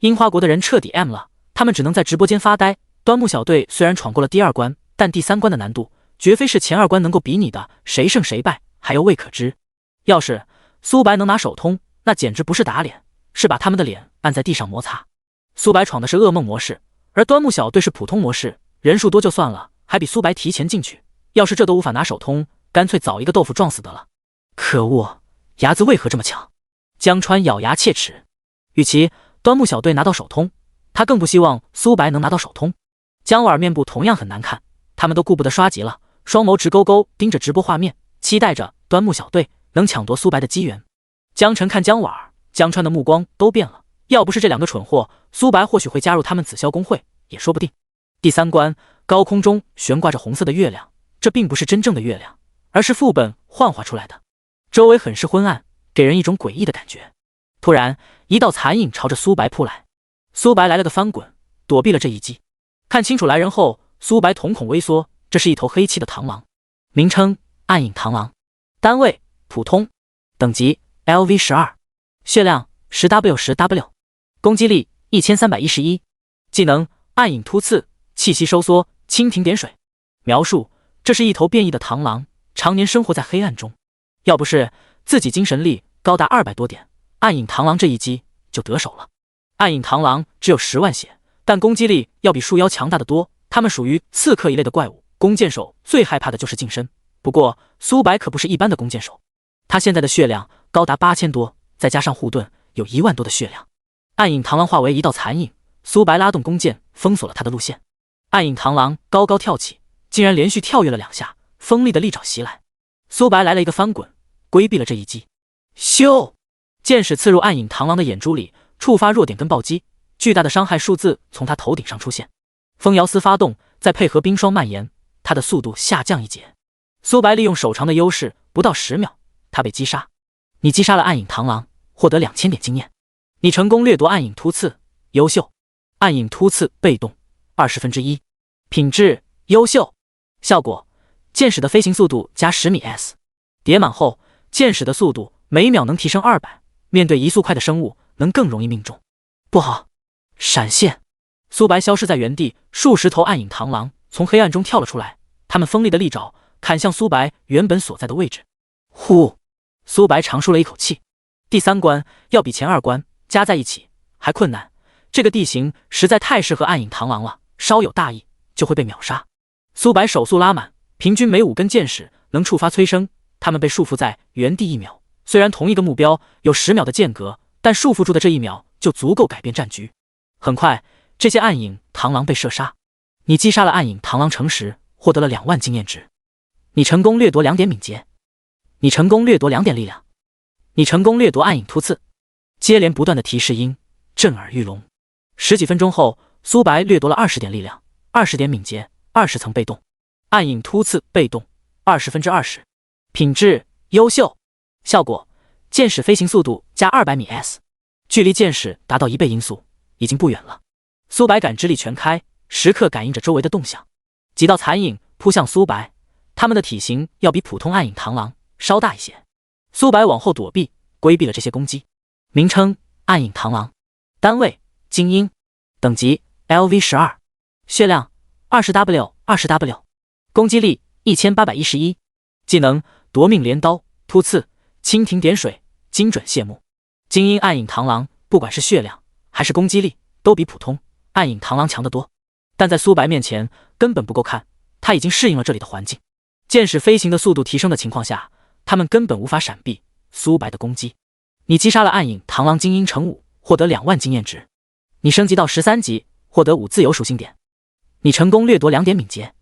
樱花国的人彻底 M 了，他们只能在直播间发呆。端木小队虽然闯过了第2关，但第3关的难度绝非是前2关能够比拟的，谁胜谁败还犹未可知。要是苏白能拿手通，那简直不是打脸，是把他们的脸按在地上摩擦。苏白闯的是噩梦模式，而端木小队是普通模式，人数多就算了，还比苏白提前进去。要是这都无法拿手通，干脆早一个豆腐撞死得了。可恶，牙子为何这么强？江川咬牙切齿，与其端木小队拿到手通，他更不希望苏白能拿到手通。江婉面部同样很难看，他们都顾不得刷级了，双眸直勾勾盯着直播画面，期待着端木小队能抢夺苏白的机缘。江晨看江婉，江川的目光都变了，要不是这2个蠢货，苏白或许会加入他们紫霄公会也说不定。第3关，高空中悬挂着红色的月亮，这并不是真正的月亮，而是副本幻化出来的，周围很是昏暗，给人一种诡异的感觉。突然一道残影朝着苏白扑来，苏白来了个翻滚，躲避了这一击。看清楚来人后，苏白瞳孔微缩，这是一头黑漆的螳螂，名称暗影螳螂，单位普通，等级 LV12， 血量 10W， 攻击力1311，技能暗影突刺，气息收缩，蜻蜓点水。描述：这是一头变异的螳螂，常年生活在黑暗中，要不是自己精神力高达200多点，暗影螳螂这一击就得手了。暗影螳螂只有10万血，但攻击力要比树妖强大得多，他们属于刺客一类的怪物，弓箭手最害怕的就是近身。不过苏白可不是一般的弓箭手，他现在的血量高达8000多，再加上护盾，有1万多的血量。暗影螳螂化为一道残影，苏白拉动弓箭封锁了他的路线。暗影螳螂高高跳起，竟然连续跳跃了2下，锋利的利爪袭来。苏白来了一个翻滚，规避了这一击。咻！箭矢刺入暗影螳螂的眼珠里，触发弱点跟暴击，巨大的伤害数字从他头顶上出现。风摇丝发动，再配合冰霜蔓延，他的速度下降1截。苏白利用手长的优势，不到10秒，他被击杀。你击杀了暗影螳螂，获得2000点经验。你成功掠夺暗影突刺，优秀。暗影突刺被动1/20，品质优秀。效果：箭矢的飞行速度加10米/s，叠满后，箭矢的速度每秒能提升200，面对移速快的生物，能更容易命中。不好！闪现！苏白消失在原地，数十头暗影螳螂从黑暗中跳了出来，他们锋利的利爪砍向苏白原本所在的位置。呼！苏白长舒了一口气。第3关要比前2关加在一起还困难，这个地形实在太适合暗影螳螂了，稍有大意就会被秒杀。苏白手速拉满，平均每5根箭矢能触发催生，他们被束缚在原地1秒。虽然同一个目标有10秒的间隔，但束缚住的这1秒就足够改变战局。很快，这些暗影螳螂被射杀。你击杀了暗影螳螂成时，获得了2万经验值。你成功掠夺2点敏捷。你成功掠夺2点力量。你成功掠夺暗影突刺。接连不断的提示音震耳欲聋。10几分钟后，苏白掠夺了20点力量、20点敏捷、20层被动。暗影突刺被动20%，品质优秀。效果：箭矢飞行速度加200米/s，距离箭矢达到1倍音速，已经不远了。苏白感知力全开，时刻感应着周围的动向。几道残影扑向苏白，他们的体型要比普通暗影螳螂稍大一些。苏白往后躲避，规避了这些攻击。名称：暗影螳螂。单位：精英。等级：LV12。血量：20W。攻击力：1811。技能：夺命镰刀、突刺、蜻蜓点水、精准谢幕。精英暗影螳螂不管是血量还是攻击力都比普通暗影螳螂强得多，但在苏白面前根本不够看，他已经适应了这里的环境。箭矢飞行的速度提升的情况下，他们根本无法闪避苏白的攻击。你击杀了暗影螳螂精英乘5，获得2万经验值。你升级到13级，获得5自由属性点。你成功掠夺2点敏捷。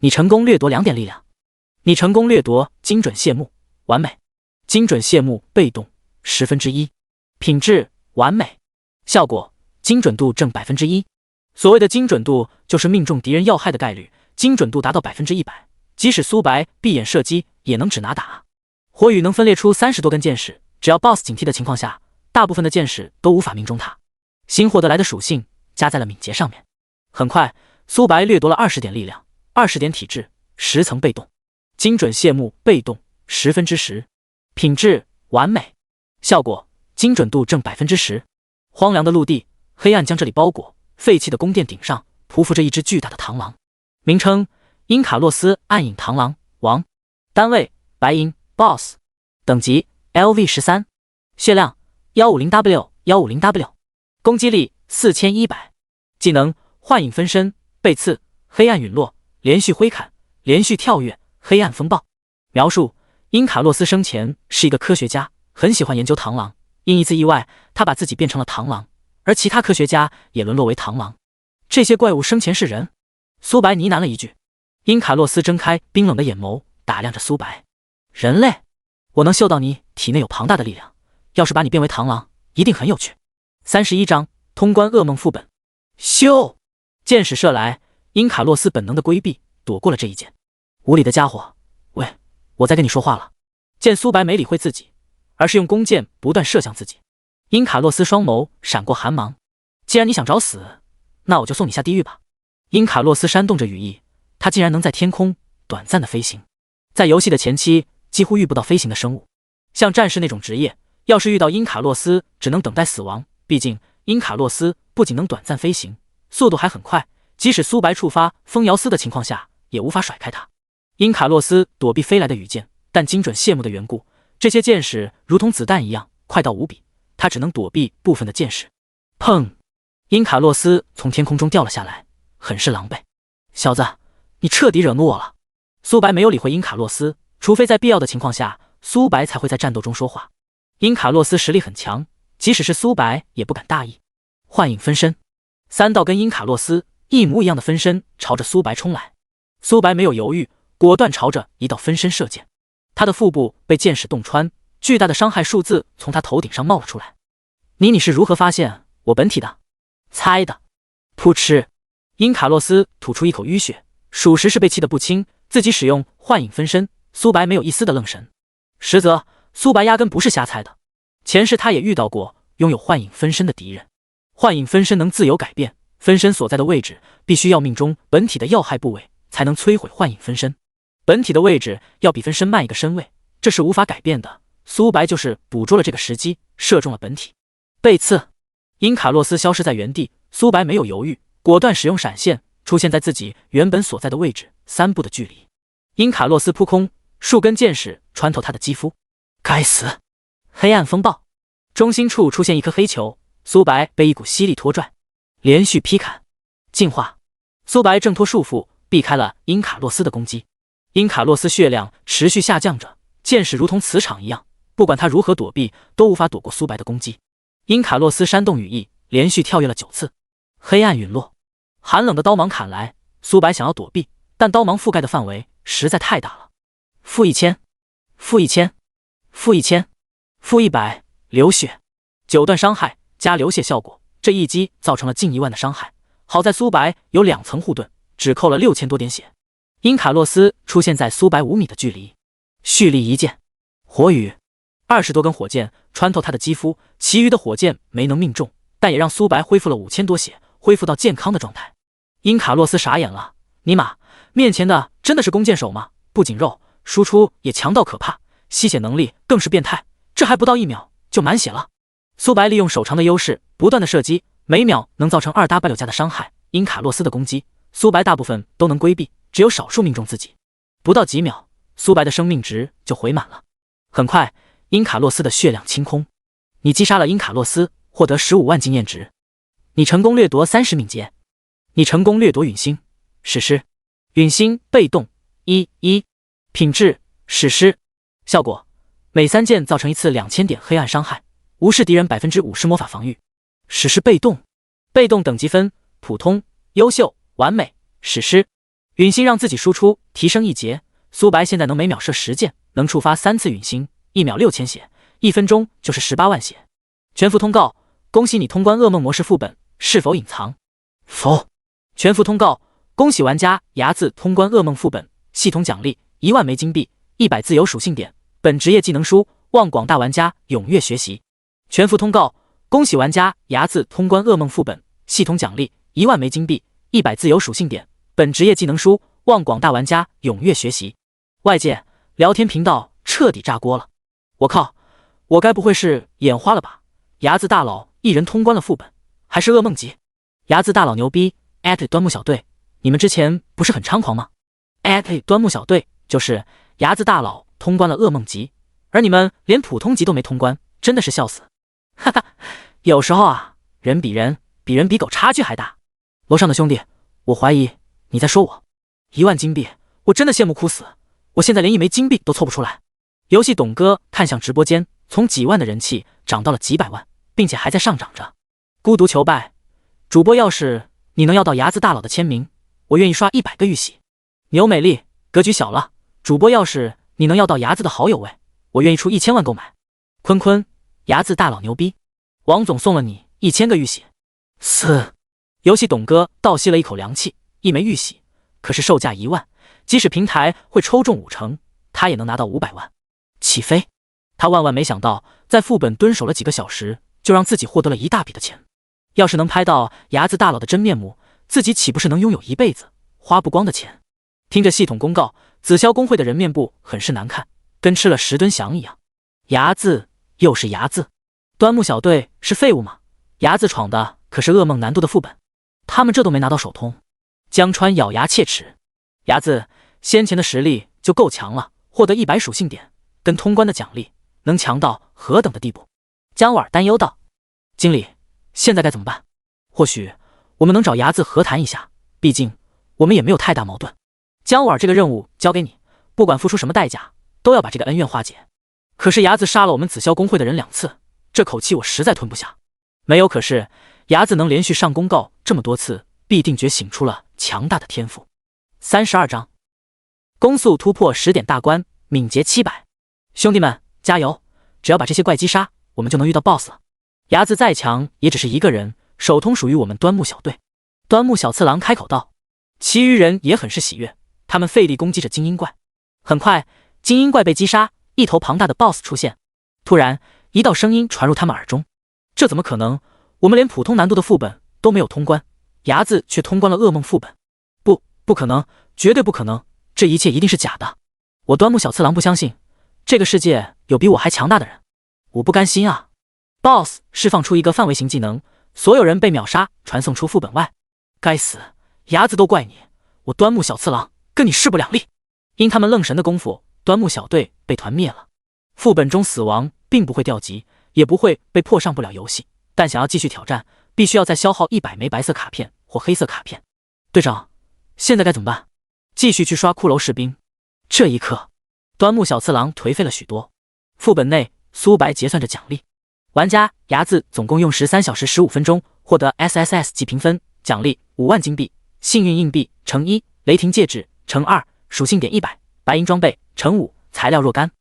你成功掠夺2点力量。你成功掠夺精准谢幕，完美。精准谢幕被动1/10，品质完美。效果：精准度正1%。所谓的精准度就是命中敌人要害的概率，精准度达到100%，即使苏白闭眼射击也能指拿打。火雨能分裂出30多根箭矢，只要 BOSS 警惕的情况下，大部分的箭矢都无法命中他。新获得来的属性加在了敏捷上面。很快，苏白掠夺了20点力量、20点体质、10层被动。精准谢幕被动10%，品质完美。效果：精准度正10%。荒凉的陆地，黑暗将这里包裹，废弃的宫殿顶上匍匐着一只巨大的螳螂。名称：因卡洛斯暗影螳螂王。单位：白银 BOSS。等级：LV13。血量：150W。攻击力4100。技能：幻影分身、背刺、黑暗陨落、连续挥砍、连续跳跃、黑暗风暴。描述：因卡洛斯生前是一个科学家，很喜欢研究螳螂，因一次意外，他把自己变成了螳螂，而其他科学家也沦落为螳螂。这些怪物生前是人？苏白呢喃了一句。因卡洛斯睁开冰冷的眼眸，打量着苏白。人类？我能嗅到你体内有庞大的力量，要是把你变为螳螂，一定很有趣。31章通关噩梦副本。咻！箭矢射来，因卡洛斯本能的规避，躲过了这一箭。无理的家伙！喂，我在跟你说话了。见苏白没理会自己，而是用弓箭不断射向自己。因卡洛斯双眸闪过寒芒。既然你想找死，那我就送你下地狱吧。因卡洛斯煽动着羽翼，他竟然能在天空短暂的飞行。在游戏的前期几乎遇不到飞行的生物，像战士那种职业，要是遇到因卡洛斯，只能等待死亡。毕竟因卡洛斯不仅能短暂飞行，速度还很快，即使苏白触发风摇丝的情况下，也无法甩开他。因卡洛斯躲避飞来的羽箭，但精准谢幕的缘故，这些箭矢如同子弹一样快到无比，他只能躲避部分的箭矢。砰！因卡洛斯从天空中掉了下来，很是狼狈。小子，你彻底惹怒我了。苏白没有理会因卡洛斯，除非在必要的情况下，苏白才会在战斗中说话。因卡洛斯实力很强，即使是苏白也不敢大意。幻影分身，3道跟因卡洛斯一模一样的分身朝着苏白冲来。苏白没有犹豫，果断朝着一道分身射箭。他的腹部被箭矢洞穿，巨大的伤害数字从他头顶上冒了出来。你是如何发现我本体的？猜的。噗嗤，因卡洛斯吐出一口淤血，属实是被气得不轻。自己使用幻影分身，苏白没有一丝的愣神。实则苏白压根不是瞎猜的，前世他也遇到过拥有幻影分身的敌人。幻影分身能自由改变分身所在的位置，必须要命中本体的要害部位才能摧毁幻影分身。本体的位置要比分身慢一个身位，这是无法改变的。苏白就是捕捉了这个时机，射中了本体。背刺，因卡洛斯消失在原地，苏白没有犹豫，果断使用闪现，出现在自己原本所在的位置3步的距离。因卡洛斯扑空，数根箭矢穿透他的肌肤。该死！黑暗风暴，中心处出现一颗黑球，苏白被一股吸力拖拽，连续劈砍。进化，苏白挣脱束缚，避开了因卡洛斯的攻击。因卡洛斯血量持续下降着，箭矢如同磁场一样，不管他如何躲避，都无法躲过苏白的攻击。因卡洛斯煽动羽翼，连续跳跃了9次。黑暗陨落，寒冷的刀芒砍来，苏白想要躲避，但刀芒覆盖的范围实在太大了。负1000，负1000，负1000，负100，流血，9段伤害加流血效果，这一击造成了近1万的伤害。好在苏白有2层护盾，只扣了6000多点血。因卡洛斯出现在苏白5米的距离，蓄力一剑，火雨，20多根火箭穿透他的肌肤，其余的火箭没能命中，但也让苏白恢复了5000多血，恢复到健康的状态。因卡洛斯傻眼了，尼玛，面前的真的是弓箭手吗？不仅肉，输出也强到可怕，吸血能力更是变态，这还不到1秒就满血了。苏白利用手长的优势，不断的射击，每秒能造成2W 加的伤害。因卡洛斯的攻击，苏白大部分都能规避，只有少数命中自己。不到几秒，苏白的生命值就回满了。很快，因卡洛斯的血量清空。你击杀了因卡洛斯，获得15万经验值。你成功掠夺30敏捷。你成功掠夺陨星。史诗，陨星被动1品质史诗，效果每3箭造成1次2000点黑暗伤害，无视敌人50%魔法防御。史诗被动，被动等级分：普通、优秀、完美、史诗。陨星让自己输出提升1节，苏白现在能每秒射10箭，能触发3次陨星，1秒6000血，1分钟就是18万血。全服通告：恭喜你通关噩梦模式副本，是否隐藏？否。全服通告：恭喜玩家牙字通关噩梦副本，系统奖励1万枚金币，100自由属性点，本职业技能书，望广大玩家踊跃学习。全服通告：恭喜玩家牙字通关噩梦副本，系统奖励1万枚金币，100自由属性点，本职业技能书，望广大玩家踊跃学习。外界聊天频道彻底炸锅了，我靠，我该不会是眼花了吧？牙字大佬一人通关了副本，还是噩梦级？牙字大佬牛逼！端木小队，你们之前不是很猖狂吗？端木小队就是牙字大佬通关了噩梦级，而你们连普通级都没通关，真的是笑死！哈哈，有时候啊，人比人比狗差距还大。楼上的兄弟，我怀疑你在说我。1万金币，我真的羡慕哭死，我现在连1枚金币都凑不出来。游戏董哥看向直播间，从几万的人气涨到了几百万，并且还在上涨着。孤独求败，主播要是你能要到牙字大佬的签名，我愿意刷100个玉玺。牛美丽，格局小了，主播要是你能要到牙字的好友位，我愿意出1000万购买。坤坤，牙字大佬牛逼，王总送了你1000个玉玺。游戏董哥倒吸了一口凉气，1枚玉玺，可是售价1万，即使平台会抽中50%，他也能拿到500万。起飞！他万万没想到，在副本蹲守了几个小时，就让自己获得了一大笔的钱。要是能拍到牙字大佬的真面目，自己岂不是能拥有一辈子花不光的钱？听着系统公告，紫霄工会的人面部很是难看，跟吃了10吨翔一样。牙字又是牙字，端木小队是废物吗？牙字闯的可是噩梦难度的副本，他们这都没拿到手通。江川咬牙切齿，牙字先前的实力就够强了，获得100属性点，跟通关的奖励能强到何等的地步？姜婉担忧道：经理，现在该怎么办？或许我们能找牙字和谈一下，毕竟我们也没有太大矛盾。姜婉这个任务交给你，不管付出什么代价，都要把这个恩怨化解。可是伢子杀了我们紫霄工会的人2次，这口气我实在吞不下。没有可是，伢子能连续上公告这么多次，必定觉醒出了强大的天赋。32章，攻速突破10点大关，敏捷700。兄弟们，加油！只要把这些怪击杀，我们就能遇到 BOSS 了。伢子再强，也只是一个人，手通属于我们端木小队。端木小次郎开口道，其余人也很是喜悦，他们费力攻击着精英怪。很快，精英怪被击杀，一头庞大的 BOSS 出现。突然，一道声音传入他们耳中：这怎么可能？我们连普通难度的副本都没有通关，伢子却通关了噩梦副本。不可能，绝对不可能，这一切一定是假的。我端木小次郎不相信，这个世界有比我还强大的人。我不甘心啊！ BOSS 释放出一个范围型技能，所有人被秒杀，传送出副本外。该死，伢子都怪你，我端木小次郎跟你势不两立。因他们愣神的功夫，端木小队被团灭了。副本中死亡并不会掉级，也不会被迫上不了游戏，但想要继续挑战，必须要再消耗100枚白色卡片或黑色卡片。队长，现在该怎么办？继续去刷骷髅士兵。这一刻，端木小次郎颓废了许多。副本内，苏白结算着奖励。玩家伢子总共用13小时15分钟获得 SSS 级评分，奖励5万金币，幸运硬币乘1，雷霆戒指乘2，属性点100，白银装备乘5，材料若干。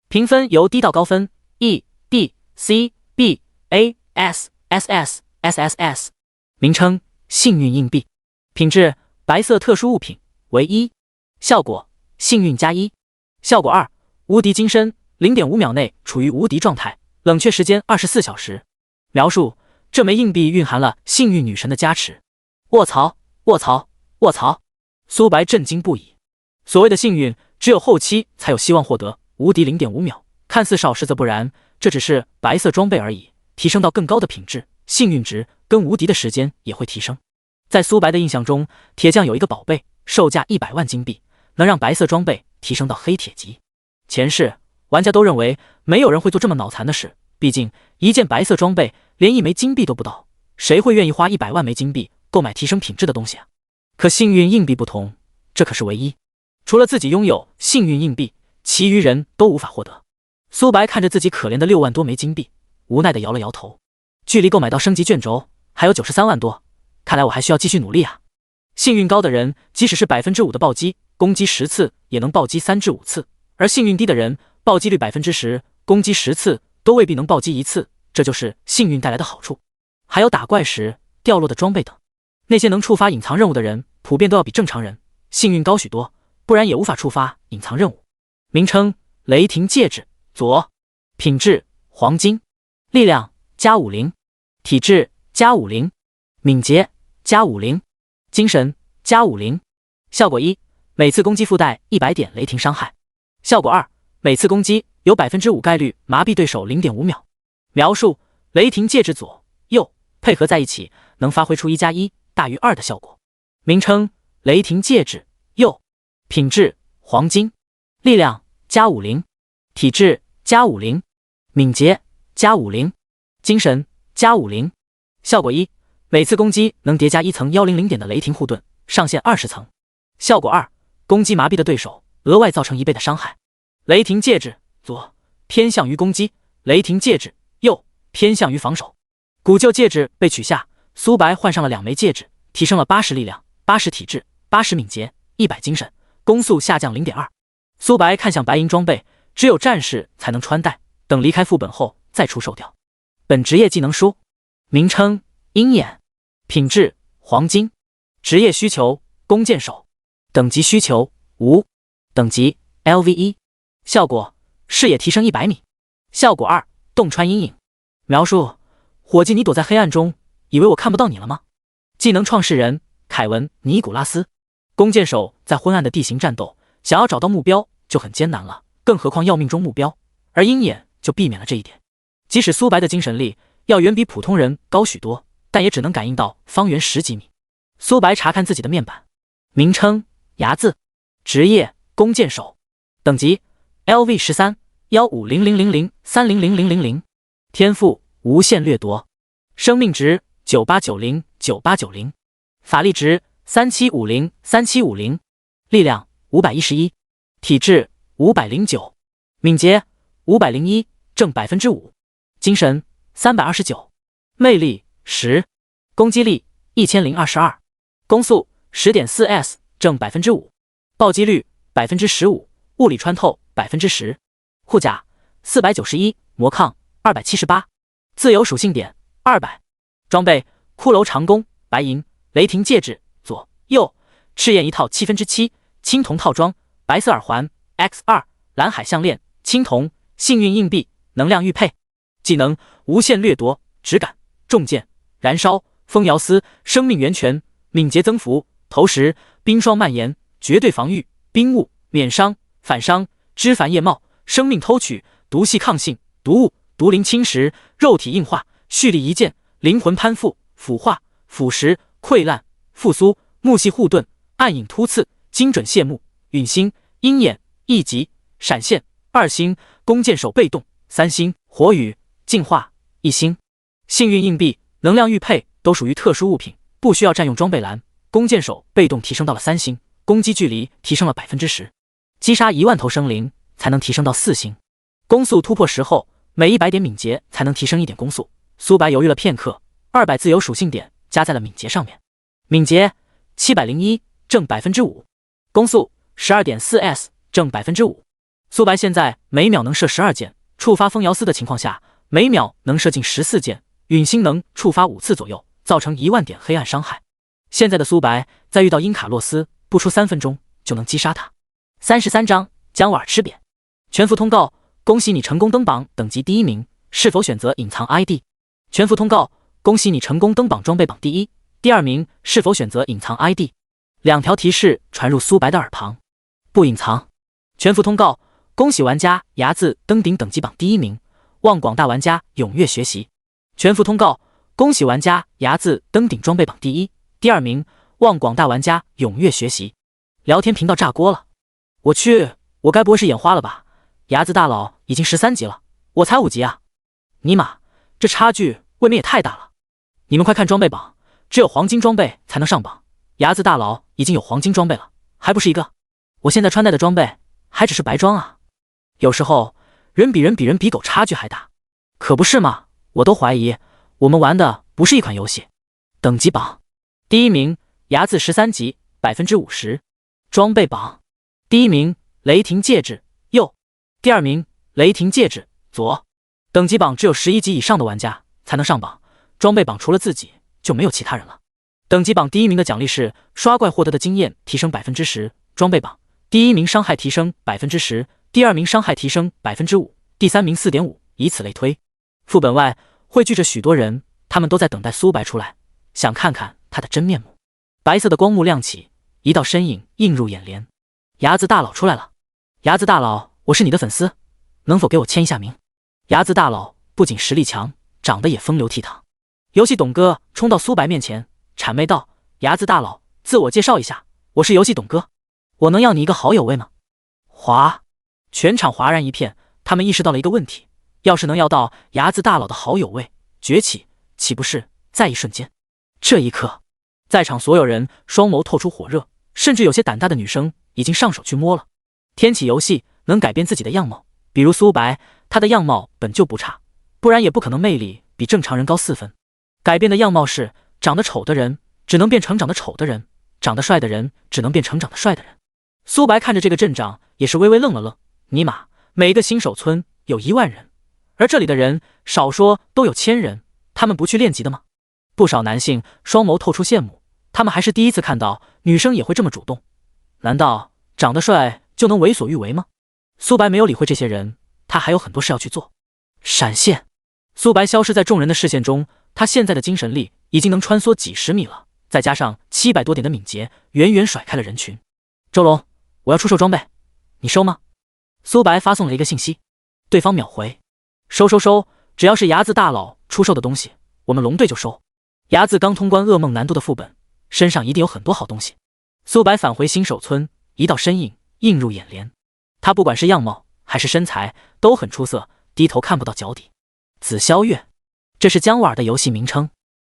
评分由低到高分 E、D、C、B、A、S、SS、SSS。名称：幸运硬币。品质：白色特殊物品，为1。效果：幸运加1。效果2：无敌金身， 0.5秒内处于无敌状态，冷却时间24小时。描述：这枚硬币蕴含了幸运女神的加持。卧槽！卧槽！卧槽！苏白震惊不已。所谓的幸运，只有后期才有希望获得，无敌 0.5秒，看似少，实则不然，这只是白色装备而已，提升到更高的品质，幸运值跟无敌的时间也会提升。在苏白的印象中，铁匠有一个宝贝，售价100万金币，能让白色装备提升到黑铁级。前世玩家都认为没有人会做这么脑残的事，毕竟一件白色装备连1枚金币都不到，谁会愿意花100万枚金币购买提升品质的东西啊？可幸运硬币不同，这可是唯一，除了自己拥有幸运硬币，其余人都无法获得。苏白看着自己可怜的6万多枚金币，无奈地摇了摇头。距离购买到升级卷轴还有93万多，看来我还需要继续努力啊。幸运高的人，即使是 5% 的暴击，攻击10次也能暴击3至5次，而幸运低的人，暴击率 10%， 攻击10次都未必能暴击1次，这就是幸运带来的好处。还有打怪时掉落的装备等，那些能触发隐藏任务的人，普遍都要比正常人幸运高许多，不然也无法触发隐藏任务。名称：雷霆戒指左。品质：黄金。力量：加50。体质：加50。敏捷：加50。精神：加50。效果1：每次攻击附带100点雷霆伤害。效果2：每次攻击有 5% 概率麻痹对手 0.5秒。描述：雷霆戒指左右配合在一起，能发挥出1+1大于2的效果。名称：雷霆戒指右。品质：黄金。力量：加50。体质：加50。敏捷：加50。精神：加50。效果1：每次攻击能叠加1层100点的雷霆护盾，上限20层。效果2：攻击麻痹的对手，额外造成1倍的伤害。雷霆戒指左偏向于攻击，雷霆戒指右偏向于防守。古旧戒指被取下，苏白换上了2枚戒指，提升了80力量、80体质、80敏捷、100精神，攻速下降 0.2。苏白看向白银装备，只有战士才能穿戴，等离开副本后再出售掉。本职业技能书。名称：鹰眼。品质：黄金。职业需求：弓箭手。等级需求：无。等级 LV1。效果：视野提升100米。效果2：洞穿阴影。描述：伙计，你躲在黑暗中，以为我看不到你了吗？技能：创世人凯文·尼古拉斯。弓箭手在昏暗的地形战斗，想要找到目标就很艰难了，更何况要命中目标，而鹰眼就避免了这一点。即使苏白的精神力要远比普通人高许多，但也只能感应到方圆10几米。苏白查看自己的面板。名称：牙字。职业：弓箭手。等级 LV13 15000030000。天赋：无限掠夺。生命值98909890。法力值3750，力量511，体质509，敏捷501，正5%，精神329，魅力10，攻击力1022，攻速10.4s，正5%，暴击率15%，物理穿透10%，护甲491，魔抗278，自由属性点200，装备骷髅长弓白银，雷霆戒指左右，赤焰一套7/7，青铜套装，白色耳环 X2，蓝海项链青铜，幸运硬币，能量玉佩，技能无限掠夺，直感，重剑，燃烧，风摇丝，生命源泉，敏捷增幅，投石，冰霜蔓延，绝对防御，冰雾，免伤，反伤，枝繁叶茂，生命偷取，毒系抗性，毒物，毒灵侵蚀，肉体硬化，蓄力一剑，灵魂攀附，腐化，腐蚀，溃烂，复苏，木系护盾，暗影突刺，精准谢幕，陨星，鹰眼，1级，闪现2星，弓箭手被动3星，火雨，净化1星，幸运硬币，能量玉佩都属于特殊物品，不需要占用装备栏。弓箭手被动提升到了3星，攻击距离提升了10%，击杀1万头生灵才能提升到4星，攻速突破10后，每100点敏捷才能提升1点攻速。苏白犹豫了片刻，200自由属性点加在了敏捷上面，敏捷701，正5%，攻速12.4s，正5%。苏白现在每秒能射12箭，触发风摇丝的情况下，每秒能射进14箭，陨星能触发5次左右，造成1万点黑暗伤害。现在的苏白在遇到因卡洛斯，不出3分钟就能击杀他。33章将瓦尔吃扁。全服通告：恭喜你成功登榜等级第1名，是否选择隐藏 ID？ 全服通告：恭喜你成功登榜装备榜第1、第2名，是否选择隐藏 ID？ 2条提示传入苏白的耳旁，不隐藏。全服通告：恭喜玩家牙字登顶等级榜第1名，望广大玩家踊跃学习。全服通告：恭喜玩家牙字登顶装备榜第1、第2名，望广大玩家踊跃学习。聊天频道炸锅了，我去，我该不会是眼花了吧？牙字大佬已经13级了，我才5级啊！尼玛，这差距未免也太大了！你们快看装备榜，只有黄金装备才能上榜，牙字大佬已经有黄金装备了，还不是一个？我现在穿戴的装备还只是白装啊！有时候人比狗差距还大，可不是吗？我都怀疑我们玩的不是一款游戏。等级榜第1名牙字13级50%，装备榜第1名雷霆戒指右，第2名雷霆戒指左。等级榜只有11级以上的玩家才能上榜，装备榜除了自己就没有其他人了。等级榜第1名的奖励是刷怪获得的经验提升10%，装备榜第1名伤害提升10%，第2名伤害提升5%，第3名 4.5， 以此类推。副本外汇聚着许多人，他们都在等待苏白出来，想看看他的真面目。白色的光幕亮起，一道身影映入眼帘。牙子大佬出来了。牙子大佬，我是你的粉丝，能否给我签一下名？牙子大佬不仅实力强，长得也风流倜傥。游戏董哥冲到苏白面前，谄媚道：牙子大佬，自我介绍一下，我是游戏董哥，我能要你一个好友位吗？哗！全场哗然一片，他们意识到了一个问题，要是能要到牙子大佬的好友位，崛起岂不是在一瞬间？这一刻，在场所有人双眸透出火热，甚至有些胆大的女生已经上手去摸了。天启游戏能改变自己的样貌，比如苏白，她的样貌本就不差，不然也不可能魅力比正常人高4分。改变的样貌是，长得丑的人只能变成长得丑的人，长得帅的人只能变成长得帅的人。苏白看着这个阵仗，也是微微愣了愣。尼玛，每个新手村有1万人，而这里的人少说都有1000人，他们不去练级的吗？不少男性双眸透出羡慕，他们还是第一次看到女生也会这么主动。难道长得帅就能为所欲为吗？苏白没有理会这些人，他还有很多事要去做。闪现，苏白消失在众人的视线中，他现在的精神力已经能穿梭几十米了，再加上700多点的敏捷，远远甩开了人群。周龙，我要出售装备，你收吗？苏白发送了一个信息，对方秒回：收，只要是牙子大佬出售的东西，我们龙队就收。牙子刚通关噩梦难度的副本，身上一定有很多好东西。苏白返回新手村，一道身影映入眼帘，他不管是样貌还是身材都很出色，低头看不到脚底。紫霄月，这是姜瓦尔的游戏名称。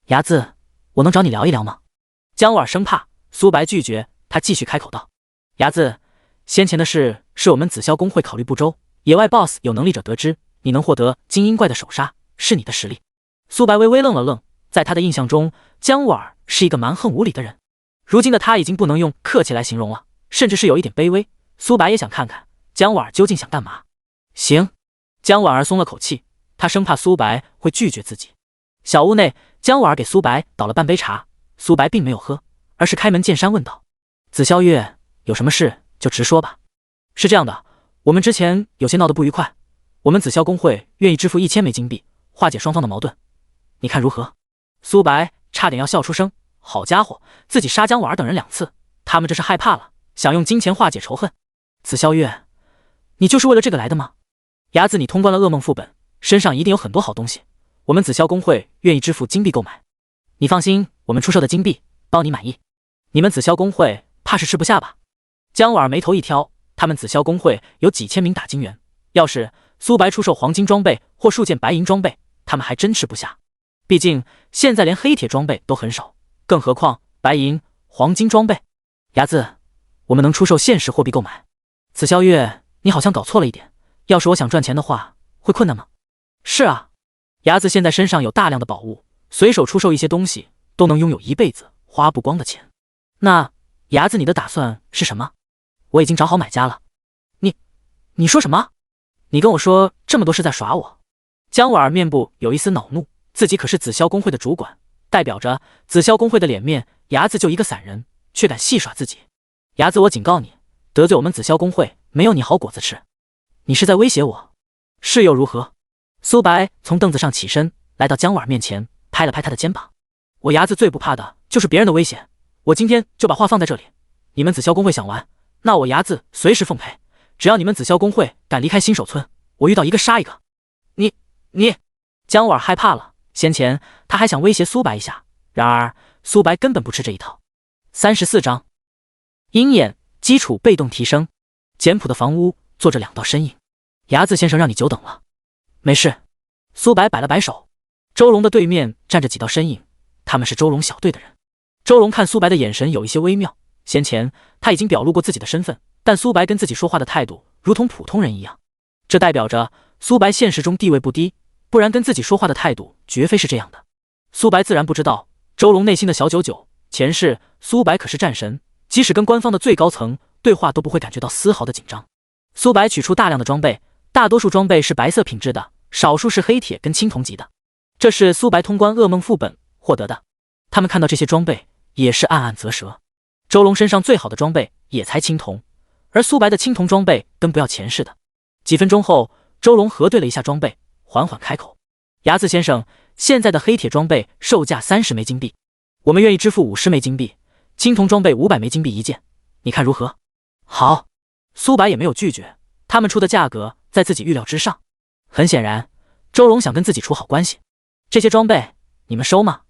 牙子，我能找你聊一聊吗？姜瓦尔生怕苏白拒绝，他继续开口道：“伢子，先前的事是我们紫霄公会考虑不周，野外 BOSS 有能力者得知，你能获得精英怪的首杀，是你的实力。”苏白微微愣了愣，在他的印象中，姜武儿是一个蛮横无理的人，如今的他已经不能用客气来形容了，甚至是有一点卑微。苏白也想看看姜武儿究竟想干嘛。行，姜武儿松了口气，他生怕苏白会拒绝自己。小屋内，姜武儿给苏白倒了半杯茶，苏白并没有喝，而是开门见山问道：“紫霄月，有什么事就直说吧。”是这样的，我们之前有些闹得不愉快，我们紫霄公会愿意支付1000枚金币，化解双方的矛盾，你看如何？苏白差点要笑出声，好家伙，自己杀姜武儿等人2次，他们这是害怕了，想用金钱化解仇恨。紫霄月，你就是为了这个来的吗？伢子，你通关了噩梦副本，身上一定有很多好东西，我们紫霄公会愿意支付金币购买。你放心，我们出售的金币包你满意。你们紫霄公会怕是吃不下吧？姜武儿眉头一挑，他们紫霄公会有几千名打金员，要是苏白出售黄金装备或数件白银装备，他们还真吃不下。毕竟现在连黑铁装备都很少，更何况白银、黄金装备。伢子，我们能出售现实货币购买。紫霄月，你好像搞错了一点，要是我想赚钱的话，会困难吗？是啊，伢子现在身上有大量的宝物，随手出售一些东西都能拥有一辈子花不光的钱。那伢子，你的打算是什么？我已经找好买家了。你说什么？你跟我说这么多是在耍我？姜武儿面部有一丝恼怒，自己可是紫霄公会的主管，代表着紫霄公会的脸面，伢子就一个散人，却敢戏耍自己。伢子，我警告你，得罪我们紫霄公会，没有你好果子吃。你是在威胁我？是又如何？苏白从凳子上起身，来到姜武儿面前，拍了拍他的肩膀。我伢子最不怕的就是别人的威胁，我今天就把话放在这里，你们紫霄公会想玩，那我伢子随时奉陪，只要你们紫霄公会敢离开新手村，我遇到一个杀一个。你，姜武儿害怕了，先前他还想威胁苏白一下，然而苏白根本不吃这一套。34章鹰眼基础被动提升。简朴的房屋坐着2道身影。伢子先生，让你久等了。没事。苏白摆了摆手。周龙的对面站着几道身影，他们是周龙小队的人。周龙看苏白的眼神有一些微妙，先前他已经表露过自己的身份，但苏白跟自己说话的态度如同普通人一样，这代表着苏白现实中地位不低，不然跟自己说话的态度绝非是这样的。苏白自然不知道周龙内心的小九九，前世苏白可是战神，即使跟官方的最高层对话都不会感觉到丝毫的紧张。苏白取出大量的装备，大多数装备是白色品质的，少数是黑铁跟青铜级的，这是苏白通关噩梦副本获得的。他们看到这些装备也是暗暗啧舌。周龙身上最好的装备也才青铜，而苏白的青铜装备跟不要钱似的。几分钟后，周龙核对了一下装备，缓缓开口：伢子先生，现在的黑铁装备售价30枚金币，我们愿意支付50枚金币，青铜装备500枚金币一件，你看如何？好。苏白也没有拒绝，他们出的价格在自己预料之上。很显然，周龙想跟自己处好关系。这些装备你们收吗？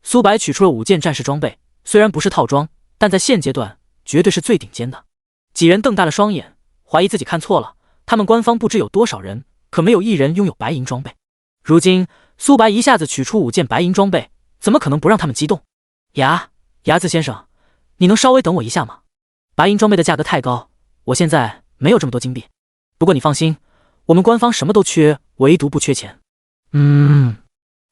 苏白取出了5件战士装备，虽然不是套装，但在现阶段绝对是最顶尖的。几人瞪大了双眼，怀疑自己看错了，他们官方不知有多少人，可没有一人拥有白银装备。如今苏白一下子取出5件白银装备，怎么可能不让他们激动？伢子先生，你能稍微等我一下吗？白银装备的价格太高，我现在没有这么多金币。不过你放心，我们官方什么都缺，唯独不缺钱。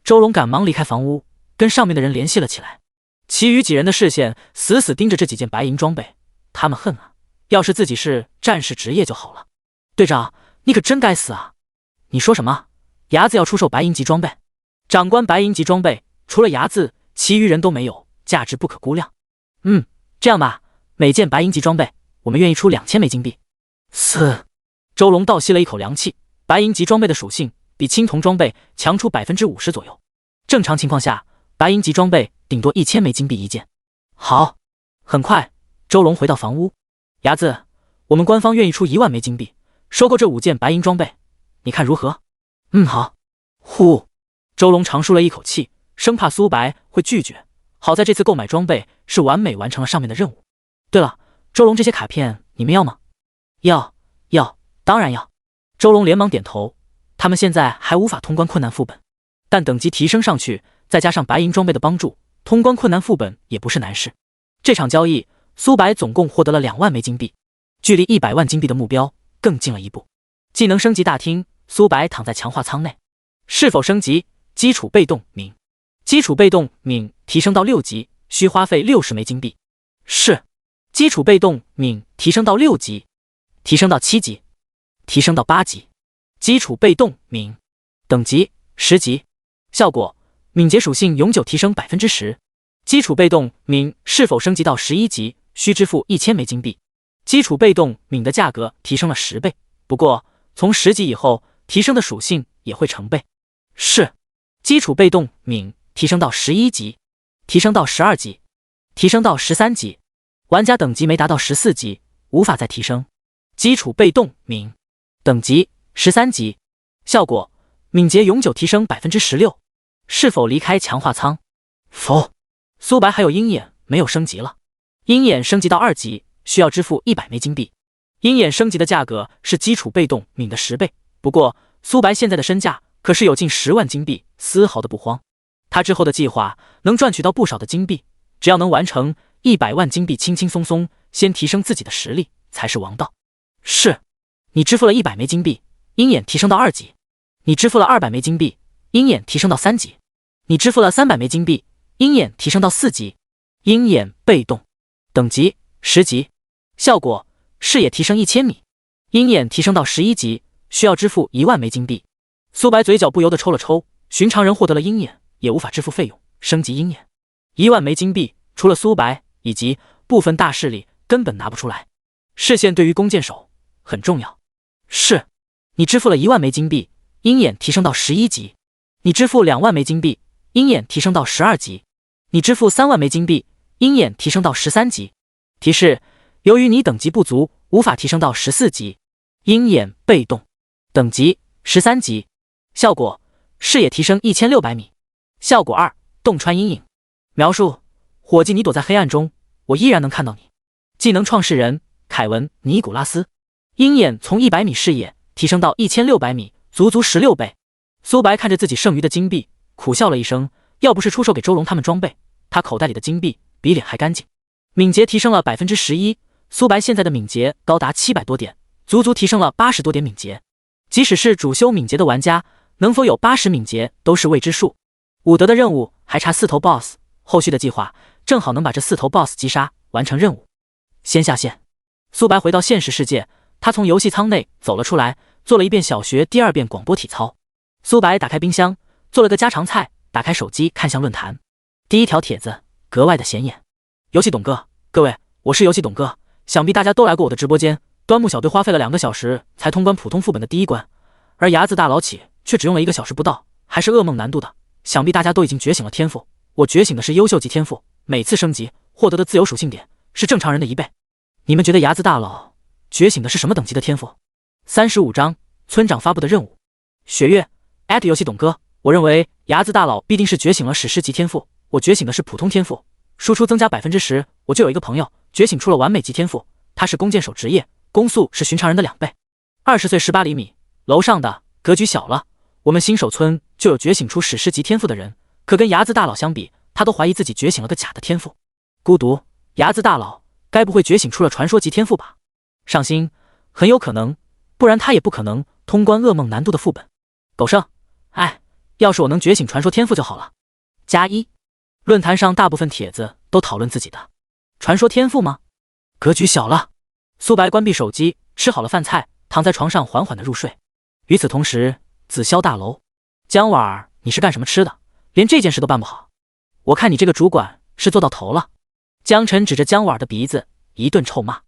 周龙赶忙离开房屋，跟上面的人联系了起来。其余几人的视线死死盯着这几件白银装备，他们恨啊，要是自己是战士职业就好了。队长，你可真该死啊！你说什么？伢子要出售白银级装备？长官，白银级装备除了伢子，其余人都没有，价值不可估量。这样吧，每件白银级装备我们愿意出2000枚金币。周龙倒吸了一口凉气，白银级装备的属性比青铜装备强出50%左右。正常情况下，白银级装备顶多1000枚金币一件。好，很快，周龙回到房屋。伢子，我们官方愿意出1万枚金币，收购这5件白银装备，你看如何？好。呼，周龙长舒了一口气，生怕苏白会拒绝。好在这次购买装备是完美完成了上面的任务。对了，周龙，这些卡片你们要吗？要，当然要。周龙连忙点头。他们现在还无法通关困难副本，但等级提升上去，再加上白银装备的帮助，通关困难副本也不是难事。这场交易，苏白总共获得了2万枚金币，距离100万金币的目标更近了一步。技能升级大厅，苏白躺在强化舱内。是否升级？基础被动敏，基础被动敏提升到6级，需花费60枚金币。是。基础被动敏提升到6级，提升到7级，提升到8级。基础被动敏等级10级，效果敏捷属性永久提升 10%。基础被动敏是否升级到11级，需支付1000枚金币。基础被动敏的价格提升了10倍，不过从10级以后，提升的属性也会成倍。是。基础被动敏提升到11级，提升到12级，提升到13级。玩家等级没达到14级，无法再提升。基础被动敏等级13级，效果敏捷永久提升 16%。是否离开强化舱？否。苏白还有鹰眼没有升级了，鹰眼升级到2级需要支付100枚金币。鹰眼升级的价格是基础被动敏的10倍，不过苏白现在的身价可是有近10万金币，丝毫的不慌。他之后的计划能赚取到不少的金币，只要能完成100万金币，轻轻松松先提升自己的实力才是王道。是。你支付了100枚金币，鹰眼提升到2级。你支付了200枚金币，鹰眼提升到3级。你支付了300枚金币，鹰眼提升到4级。鹰眼被动等级10级，效果视野提升1000米。鹰眼提升到11级，需要支付1万枚金币。苏白嘴角不由得抽了抽，寻常人获得了鹰眼也无法支付费用，升级鹰眼1万枚金币，除了苏白以及部分大势力根本拿不出来。视线对于弓箭手很重要。是。你支付了1万枚金币，鹰眼提升到11级。你支付2万枚金币，鹰眼提升到12级。你支付3万枚金币，鹰眼提升到13级。提示：由于你等级不足，无法提升到14级。鹰眼被动等级13级，效果视野提升1600米。效果2：洞穿阴影。描述：伙计，你躲在黑暗中，我依然能看到你。技能创世人凯文·尼古拉斯。鹰眼从100米视野提升到1600米，足足16倍。苏白看着自己剩余的金币，苦笑了一声。要不是出售给周龙他们装备，他口袋里的金币比脸还干净。敏捷提升了 11%， 苏白现在的敏捷高达700多点，足足提升了80多点敏捷。即使是主修敏捷的玩家，能否有80敏捷都是未知数。伍德的任务还差4头 BOSS， 后续的计划正好能把这4头 BOSS 击杀，完成任务。先下线。苏白回到现实世界，他从游戏舱内走了出来，做了一遍小学第2遍广播体操。苏白打开冰箱，做了个家常菜，打开手机看向论坛。第一条帖子格外的显眼。游戏董哥，各位，我是游戏董哥，想必大家都来过我的直播间。端木小队花费了2个小时才通关普通副本的第1关，而牙子大佬起却只用了1个小时不到，还是噩梦难度的。想必大家都已经觉醒了天赋，我觉醒的是优秀级天赋，每次升级获得的自由属性点是正常人的1倍。你们觉得牙子大佬觉醒的是什么等级的天赋？35章村长发布的任务。雪月游戏董哥，我认为牙子大佬必定是觉醒了史诗级天赋，我觉醒的是普通天赋，输出增加 10%。 我就有一个朋友觉醒出了完美级天赋，他是弓箭手职业，攻速是寻常人的2倍。20岁18厘米，楼上的格局小了。我们新手村就有觉醒出史诗级天赋的人，可跟牙子大佬相比，他都怀疑自己觉醒了个假的天赋。孤独，牙子大佬该不会觉醒出了传说级天赋吧？上星，很有可能，不然他也不可能通关噩梦难度的副本。狗剩，要是我能觉醒传说天赋就好了。+1。论坛上大部分帖子都讨论自己的传说天赋吗？格局小了。苏白关闭手机，吃好了饭菜，躺在床上缓缓的入睡。与此同时，紫霄大楼，姜婉儿，你是干什么吃的？连这件事都办不好，我看你这个主管是做到头了。江晨指着姜婉儿的鼻子一顿臭骂。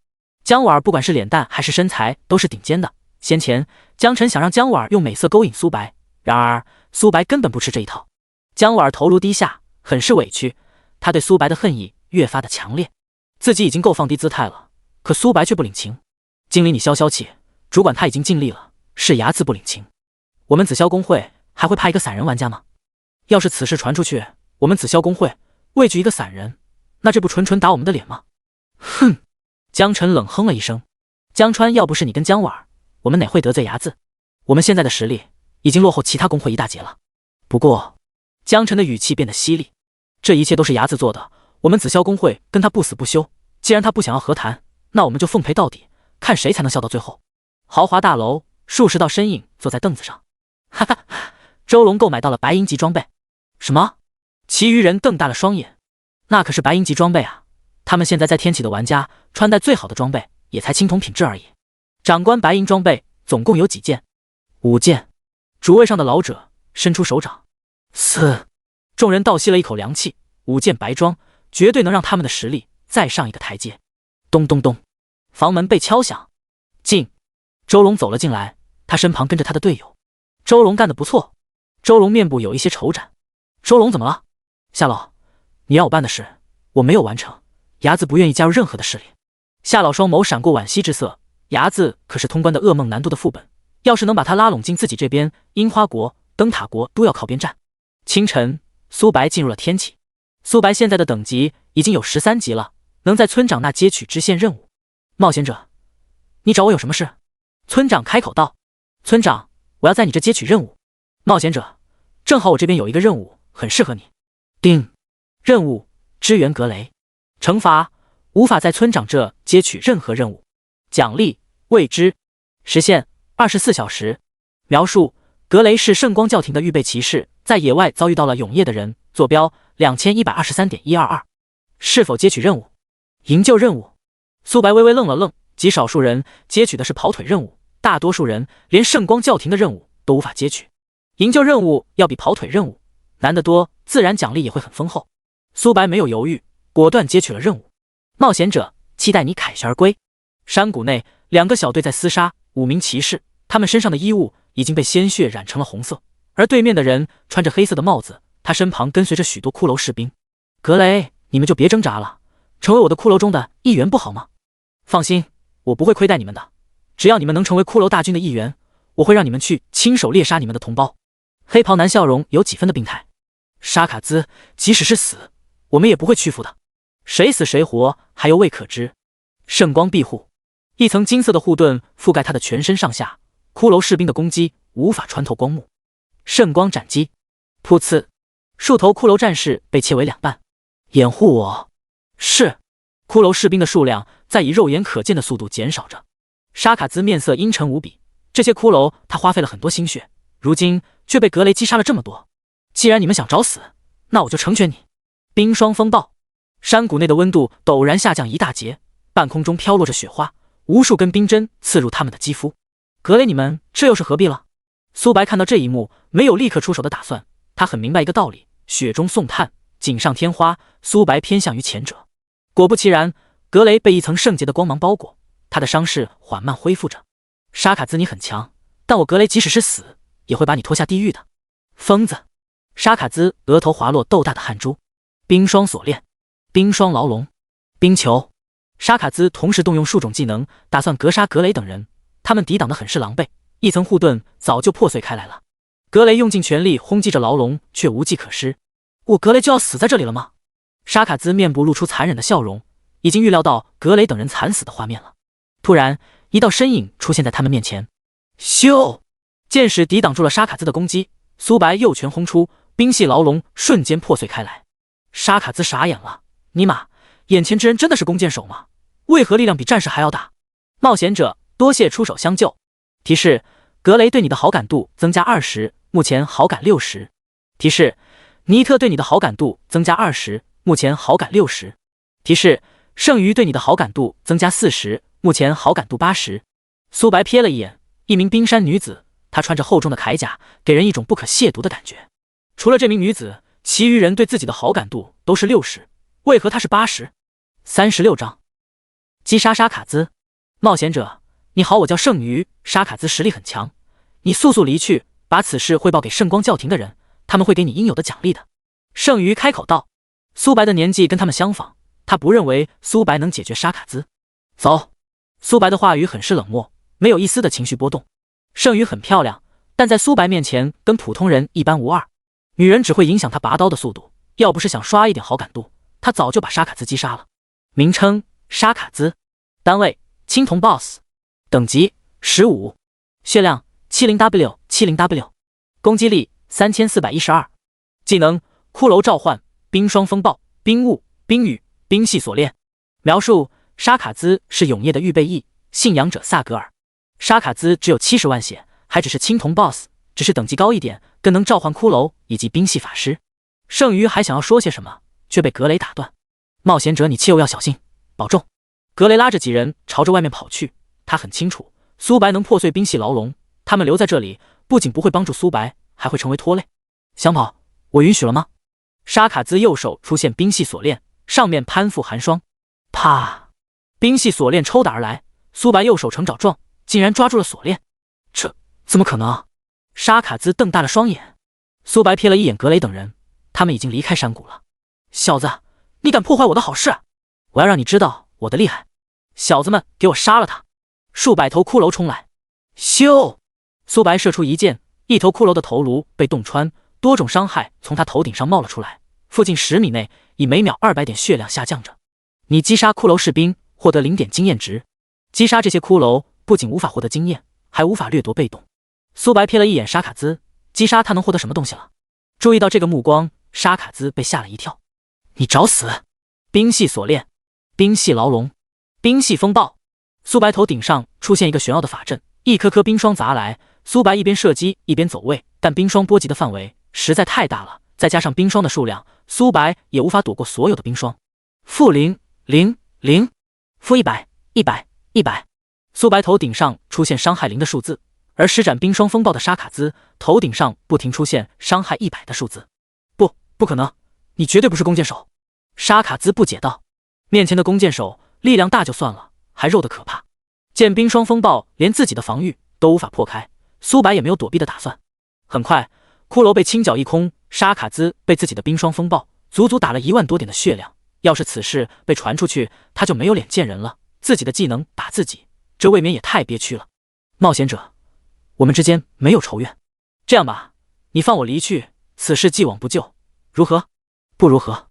姜婉儿不管是脸蛋还是身材都是顶尖的，先前江晨想让姜婉儿用美色勾引苏白，然而苏白根本不吃这一套。姜婉儿头颅低下，很是委屈，他对苏白的恨意越发的强烈。自己已经够放低姿态了，可苏白却不领情。经理，你消消气，主管他已经尽力了，是睚眦不领情。我们紫霄工会还会派一个散人玩家吗？要是此事传出去，我们紫霄工会畏惧一个散人，那这不纯纯打我们的脸吗？哼！江晨冷哼了一声。江川，要不是你跟姜婉儿，我们哪会得罪睚眦？我们现在的实力已经落后其他工会一大截了。不过，江晨的语气变得犀利，这一切都是睚眦做的，我们紫霄工会跟他不死不休，既然他不想要和谈，那我们就奉陪到底，看谁才能笑到最后。豪华大楼，数十道身影坐在凳子上。哈哈，周龙购买到了白银级装备。什么？其余人瞪大了双眼。那可是白银级装备啊！他们现在在天启的玩家穿戴最好的装备，也才青铜品质而已。长官，白银装备总共有几件？5件。主位上的老者伸出手掌。嘶！众人倒吸了一口凉气。5件白装，绝对能让他们的实力再上一个台阶。咚咚咚，房门被敲响。进。周龙走了进来，他身旁跟着他的队友。周龙干得不错。周龙面部有一些愁斩。周龙怎么了？夏老，你让我办的事我没有完成，伢子不愿意加入任何的势力。夏老双眸闪过惋惜之色，伢子可是通关的噩梦难度的副本，要是能把他拉拢进自己这边，樱花国、灯塔国都要靠边站。清晨，苏白进入了天启。苏白现在的等级已经有13级了，能在村长那接取支线任务。冒险者，你找我有什么事？村长开口道。村长，我要在你这接取任务。冒险者，正好我这边有一个任务很适合你。定。任务：支援格雷。惩罚：无法在村长这接取任何任务。奖励：未知。时限：24小时。描述：格雷是圣光教廷的预备骑士，在野外遭遇到了永夜的人。坐标：2123.122。是否接取任务？营救任务。苏白微微愣了愣，极少数人接取的是跑腿任务，大多数人连圣光教廷的任务都无法接取。营救任务要比跑腿任务难得多，自然奖励也会很丰厚。苏白没有犹豫，果断接取了任务。冒险者，期待你凯旋而归。山谷内，2个小队在厮杀，5名骑士，他们身上的衣物已经被鲜血染成了红色，而对面的人穿着黑色的帽子，他身旁跟随着许多骷髅士兵。格雷，你们就别挣扎了，成为我的骷髅中的一员不好吗？放心，我不会亏待你们的，只要你们能成为骷髅大军的一员，我会让你们去亲手猎杀你们的同胞。黑袍男笑容有几分的病态。沙卡兹，即使是死，我们也不会屈服的。谁死谁活还犹未可知。圣光庇护，一层金色的护盾覆盖他的全身上下，骷髅士兵的攻击无法穿透光幕。圣光斩击，噗呲，数头骷髅战士被切为2半。掩护我。是。骷髅士兵的数量在以肉眼可见的速度减少着。沙卡兹面色阴沉无比，这些骷髅他花费了很多心血，如今却被格雷击杀了这么多。既然你们想找死，那我就成全你。冰霜风暴，山谷内的温度陡然下降一大截，半空中飘落着雪花，无数根冰针刺入他们的肌肤。格雷，你们这又是何必了？苏白看到这一幕，没有立刻出手的打算，他很明白一个道理，雪中送炭，锦上添花，苏白偏向于前者。果不其然，格雷被一层圣洁的光芒包裹，他的伤势缓慢恢复着。沙卡兹，你很强，但我格雷即使是死，也会把你拖下地狱的。疯子。沙卡兹额头滑落豆大的汗珠。冰霜锁链，冰霜牢笼，冰球。沙卡兹同时动用数种技能，打算格杀格雷等人，他们抵挡得很是狼狈，一层护盾早就破碎开来了。格雷用尽全力轰击着牢笼，却无计可施。我格雷就要死在这里了吗？沙卡兹面部露出残忍的笑容，已经预料到格雷等人惨死的画面了。突然，一道身影出现在他们面前。咻！剑矢抵挡住了沙卡兹的攻击，苏白右拳轰出，冰系牢笼瞬间破碎开来。沙卡兹傻眼了，尼玛，眼前之人真的是弓箭手吗？为何力量比战士还要大？冒险者，多谢出手相救。提示：格雷对你的好感度增加20，目前好感60。提示：尼特对你的好感度增加20，目前好感60。提示：剩余对你的好感度增加40，目前好感度80。苏白瞥了一眼，一名冰山女子，她穿着厚重的铠甲，给人一种不可亵渎的感觉。除了这名女子，其余人对自己的好感度都是60，为何她是80？36章。击杀沙卡兹。冒险者，你好，我叫圣鱼，沙卡兹实力很强，你速速离去，把此事汇报给圣光教廷的人，他们会给你应有的奖励的。圣鱼开口道。苏白的年纪跟他们相仿，他不认为苏白能解决沙卡兹。走。苏白的话语很是冷漠，没有一丝的情绪波动。圣鱼很漂亮，但在苏白面前跟普通人一般无二。女人只会影响他拔刀的速度，要不是想刷一点好感度，他早就把沙卡兹击杀了。名称：沙卡兹。单位：青铜 BOSS。等级：15。血量：70W 70W。攻击力：3412。技能：骷髅召唤、冰霜风暴、冰雾、冰语，冰系锁链。描述：沙卡兹是永夜的预备役，信仰者萨格尔。沙卡兹只有70万血，还只是青铜 BOSS， 只是等级高一点，更能召唤骷髅以及冰系法师。剩余还想要说些什么，却被格雷打断。冒险者，你切勿要小心，保重。格雷拉着几人朝着外面跑去。他很清楚，苏白能破碎冰系牢笼，他们留在这里不仅不会帮助苏白，还会成为拖累。想跑，我允许了吗？沙卡兹右手出现冰系锁链，上面攀附寒霜。啪！冰系锁链抽打而来，苏白右手成爪状，竟然抓住了锁链。这怎么可能？沙卡兹瞪大了双眼。苏白瞥了一眼格雷等人，他们已经离开山谷了。小子，你敢破坏我的好事！我要让你知道我的厉害！小子们，给我杀了他！数百头骷髅冲来，咻！苏白射出一箭，一头骷髅的头颅被洞穿，多种伤害从他头顶上冒了出来。附近10米内以每秒200点血量下降着。你击杀骷髅士兵，获得0点经验值。击杀这些骷髅不仅无法获得经验，还无法掠夺被动。苏白瞥了一眼沙卡兹，击杀他能获得什么东西了？注意到这个目光，沙卡兹被吓了一跳。你找死！冰系锁链，冰系牢笼，冰系风暴。苏白头顶上出现一个玄奥的法阵，一颗颗冰霜砸来。苏白一边射击一边走位，但冰霜波及的范围实在太大了，再加上冰霜的数量，苏白也无法躲过所有的冰霜。-000，-100，-100，-100。苏白头顶上出现伤害0的数字，而施展冰霜风暴的沙卡兹头顶上不停出现伤害100的数字。不可能，你绝对不是弓箭手！沙卡兹不解道。面前的弓箭手力量大就算了，还肉得可怕。见冰霜风暴连自己的防御都无法破开，苏白也没有躲避的打算。很快，骷髅被清剿一空，沙卡兹被自己的冰霜风暴足足打了1万多点的血量。要是此事被传出去，他就没有脸见人了。自己的技能打自己，这未免也太憋屈了。冒险者，我们之间没有仇怨。这样吧，你放我离去，此事既往不咎，如何？不如何？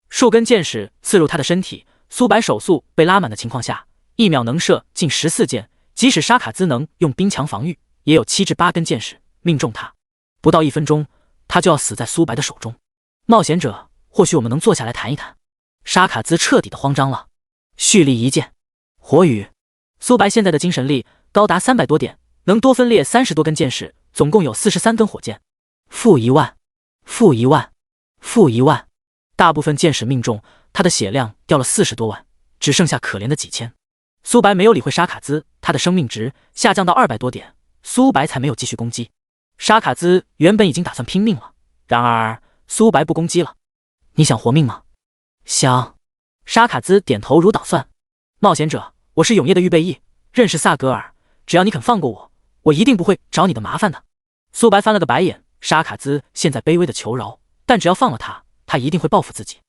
数根箭矢刺入他的身体，苏白手速被拉满的情况下，1秒能射近14箭，即使沙卡兹能用冰墙防御，也有7至8根箭矢命中他。不到1分钟，他就要死在苏白的手中。冒险者，或许我们能坐下来谈一谈。沙卡兹彻底的慌张了。蓄力一箭，火雨。苏白现在的精神力高达300多点，能多分裂30多根箭矢，总共有43根火箭。-1万，-1万，-1万。大部分箭矢命中，他的血量掉了40多万，只剩下可怜的几千。苏白没有理会沙卡兹，他的生命值下降到200多点，苏白才没有继续攻击。沙卡兹原本已经打算拼命了，然而苏白不攻击了。你想活命吗？想。沙卡兹点头如捣蒜。冒险者，我是永夜的预备役，认识萨格尔，只要你肯放过我，我一定不会找你的麻烦的。苏白翻了个白眼，沙卡兹现在卑微的求饶，但只要放了他，他一定会报复自己。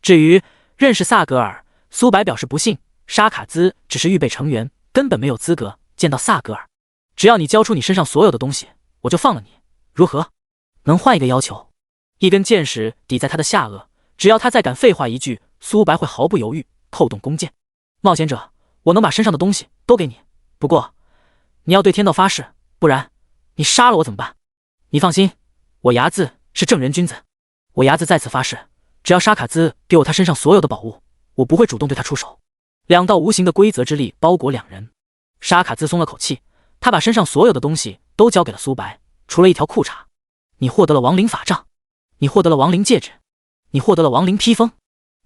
至于认识萨格尔，苏白表示不信，沙卡兹只是预备成员，根本没有资格见到萨格尔。只要你交出你身上所有的东西，我就放了你，如何？能换一个要求？一根箭矢抵在他的下颚，只要他再敢废话一句，苏白会毫不犹豫扣动弓箭。冒险者，我能把身上的东西都给你，不过你要对天道发誓，不然你杀了我怎么办？你放心，我牙子是正人君子，我牙子在此发誓，只要沙卡兹给我他身上所有的宝物，我不会主动对他出手。2道无形的规则之力包裹两人。沙卡兹松了口气，他把身上所有的东西都交给了苏白，除了一条裤衩。你获得了亡灵法杖，你获得了亡灵戒指，你获得了亡灵披风，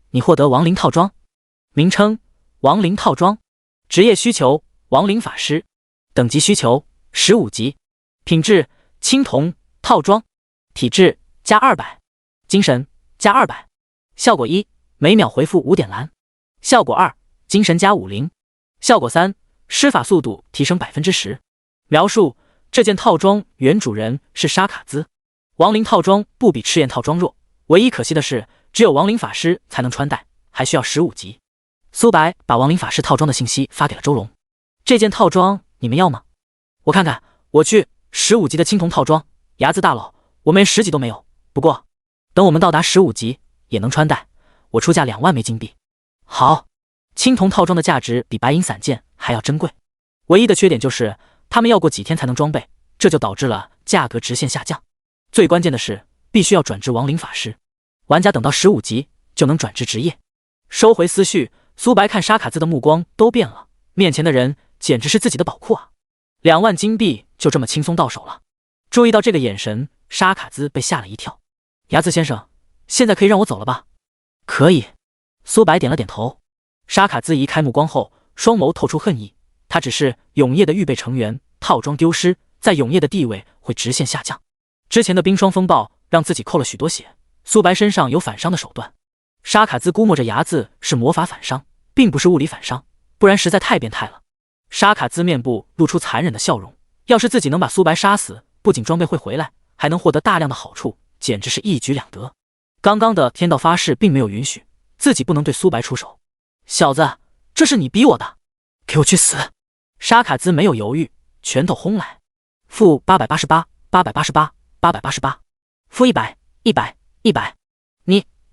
你获得亡灵套装。名称：亡灵套装。职业需求：亡灵法师。等级需求：15级。品质：青铜套装。体质：加200。精神：加200。效果1：每秒回复5点蓝。效果2：精神加50。效果3：施法速度提升10%。描述：这件套装原主人是沙卡兹。亡灵套装不比赤焰套装弱，唯一可惜的是，只有亡灵法师才能穿戴，还需要15级。苏白把亡灵法师套装的信息发给了周龙。这件套装你们要吗？我看看，我去，15级的青铜套装，牙子大佬，我们连10级都没有。不过，等我们到达15级也能穿戴，我出价2万枚金币。好，青铜套装的价值比白银散件还要珍贵，唯一的缺点就是他们要过几天才能装备，这就导致了价格直线下降。最关键的是，必须要转职亡灵法师，玩家等到15级就能转职职业。收回思绪，苏白看沙卡兹的目光都变了，面前的人简直是自己的宝库啊！2万金币就这么轻松到手了。注意到这个眼神，沙卡兹被吓了一跳。牙子先生，现在可以让我走了吧？可以。苏白点了点头。沙卡兹移开目光后，双眸透出恨意。他只是永夜的预备成员，套装丢失，在永夜的地位会直线下降。之前的冰霜风暴让自己扣了许多血，苏白身上有反伤的手段。沙卡兹估摸着牙子是魔法反伤，并不是物理反伤，不然实在太变态了。沙卡兹面部露出残忍的笑容，要是自己能把苏白杀死，不仅装备会回来，还能获得大量的好处，简直是一举两得。刚刚的天道发誓并没有允许自己不能对苏白出手。小子，这是你逼我的，给我去死！沙卡兹没有犹豫，拳头轰来。负888 888 888，负100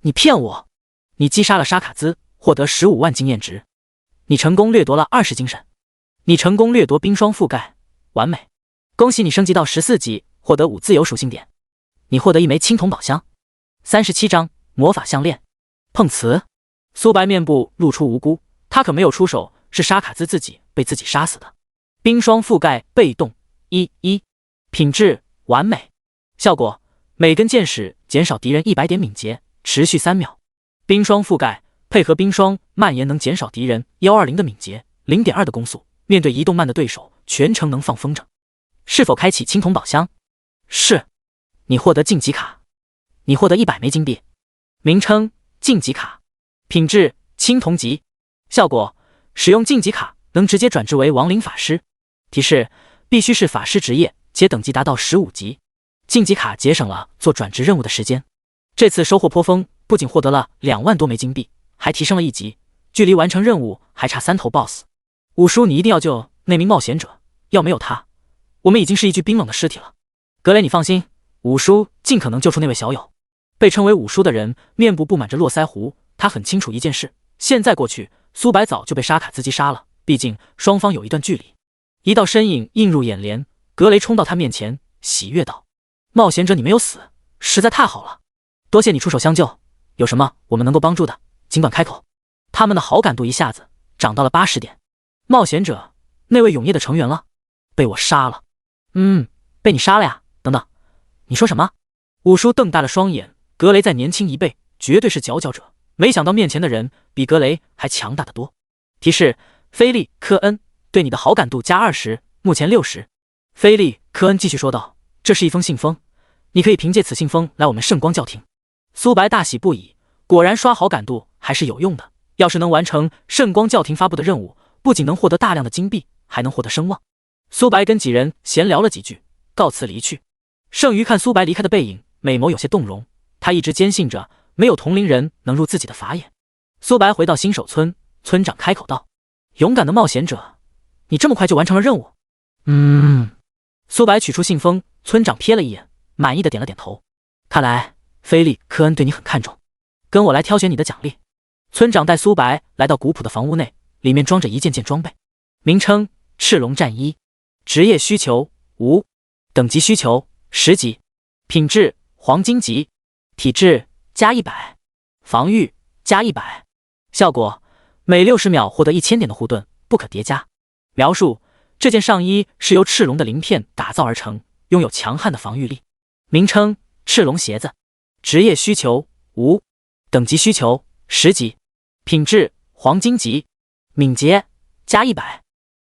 你骗我！你击杀了沙卡兹，获得15万经验值。你成功掠夺了20精神。你成功掠夺冰霜覆盖，完美！恭喜你升级到14级，获得5自由属性点。你获得1枚青铜宝箱。37张魔法项链。碰瓷！苏白面部露出无辜，他可没有出手，是沙卡兹自己被自己杀死的。冰霜覆盖被动1，品质完美，效果每根箭矢减少敌人100点敏捷，持续3秒。冰霜覆盖配合冰霜蔓延，能减少敌人120的敏捷， 0.2的攻速，面对移动慢的对手，全程能放风筝。是否开启青铜宝箱？是。你获得晋级卡。你获得100枚金币。名称：晋级卡。品质：青铜级。效果：使用晋级卡能直接转职为亡灵法师。提示：必须是法师职业，且等级达到15级。晋级卡节省了做转职任务的时间。这次收获颇丰，不仅获得了2万多枚金币，还提升了1级，距离完成任务还差3头 BOSS。五叔，你一定要救那名冒险者，要没有他，我们已经是一具冰冷的尸体了。格雷，你放心，五叔尽可能救出那位小友。被称为五叔的人面部布满着络腮胡，他很清楚一件事，现在过去，苏白早就被沙卡兹击杀了，毕竟双方有一段距离。一道身影映入眼帘，格雷冲到他面前，喜悦道：冒险者你没有死，实在太好了，多谢你出手相救，有什么我们能够帮助的尽管开口。他们的好感度一下子涨到了80点。冒险者，那位永夜的成员了，被我杀了。被你杀了呀？等等，你说什么？五叔瞪大了双眼，格雷再年轻1倍，绝对是佼佼者，没想到面前的人比格雷还强大得多。提示：菲利·科恩，对你的好感度加20，目前60。菲利·科恩继续说道：这是一封信封，你可以凭借此信封来我们圣光教廷。苏白大喜不已，果然刷好感度还是有用的，要是能完成圣光教廷发布的任务，不仅能获得大量的金币，还能获得声望。苏白跟几人闲聊了几句，告辞离去。剩余看苏白离开的背影，美眸有些动容，他一直坚信着没有同龄人能入自己的法眼。苏白回到新手村，村长开口道：勇敢的冒险者，你这么快就完成了任务？苏白取出信封，村长瞥了一眼，满意的点了点头。看来菲利·科恩对你很看重，跟我来挑选你的奖励。村长带苏白来到古朴的房屋内，里面装着一件件装备。名称：赤龙战衣。职业需求无，等级需求10级，品质黄金级，体质加100，防御加100，效果每60秒获得1000点的护盾，不可叠加。描述：这件上衣是由赤龙的鳞片打造而成，拥有强悍的防御力。名称：赤龙鞋子。职业需求无，等级需求10级，品质黄金级，敏捷加100，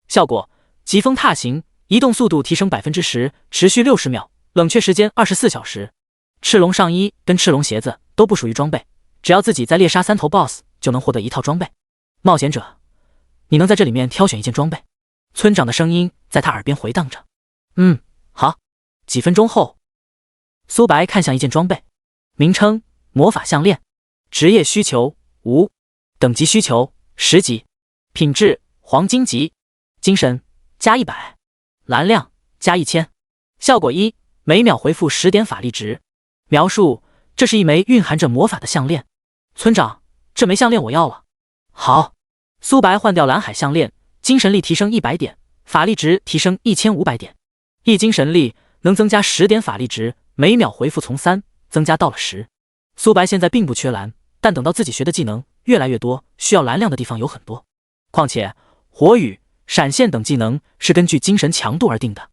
效果疾风踏行，移动速度提升 10%， 持续60秒，冷却时间24小时。赤龙上衣跟赤龙鞋子都不属于装备，只要自己再猎杀3头 BOSS 就能获得1套装备。冒险者，你能在这里面挑选一件装备？村长的声音在他耳边回荡着。好。几分钟后，苏白看向一件装备，名称：魔法项链。职业需求无，等级需求10级，品质黄金级，精神加100，蓝量加1000，效果1，每秒回复10点法力值。描述：这是一枚蕴含着魔法的项链。村长，这枚项链我要了。好。苏白换掉蓝海项链，精神力提升100点，法力值提升1500点，一精神力能增加10点法力值，每秒回复从3增加到了10。苏白现在并不缺蓝，但等到自己学的技能越来越多，需要蓝量的地方有很多。况且火雨、闪现等技能是根据精神强度而定的。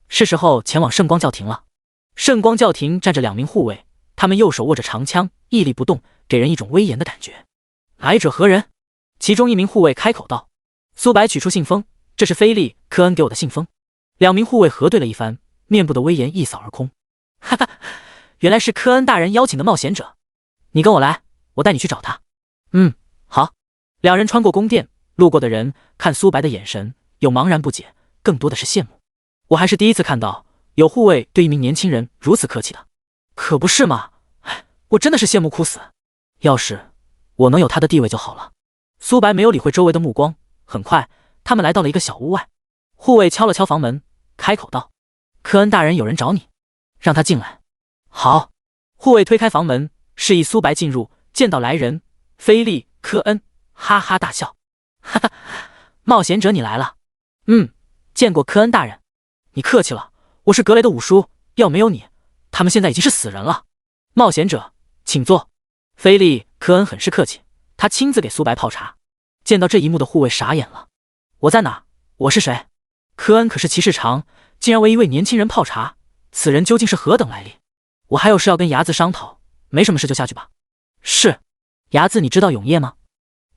是时候前往圣光教廷了。圣光教廷站着2名护卫，他们右手握着长枪，屹立不动，给人一种威严的感觉。来者何人？其中一名护卫开口道。苏白取出信封，这是菲利·科恩给我的信封。2名护卫核对了一番，面部的威严一扫而空。哈哈，原来是科恩大人邀请的冒险者。你跟我来，我带你去找他。好。2人穿过宫殿，路过的人看苏白的眼神有茫然不解，更多的是羡慕。我还是第一次看到有护卫对一名年轻人如此客气的。可不是嘛，我真的是羡慕哭死。要是我能有他的地位就好了。苏白没有理会周围的目光，很快他们来到了一个小屋外。护卫敲了敲房门，开口道：科恩大人有人找你，让他进来。好。护卫推开房门，示意苏白进入。见到来人，菲利·科恩哈哈大笑。哈哈，冒险者你来了。见过科恩大人。你客气了，我是格雷的五叔，要没有你，他们现在已经是死人了。冒险者请坐。菲利·科恩很是客气，他亲自给苏白泡茶。见到这一幕的护卫傻眼了。我在哪？我是谁？科恩可是骑士长，竟然为一位年轻人泡茶，此人究竟是何等来历？我还有事要跟伢子商讨，没什么事就下去吧。是。伢子你知道永夜吗？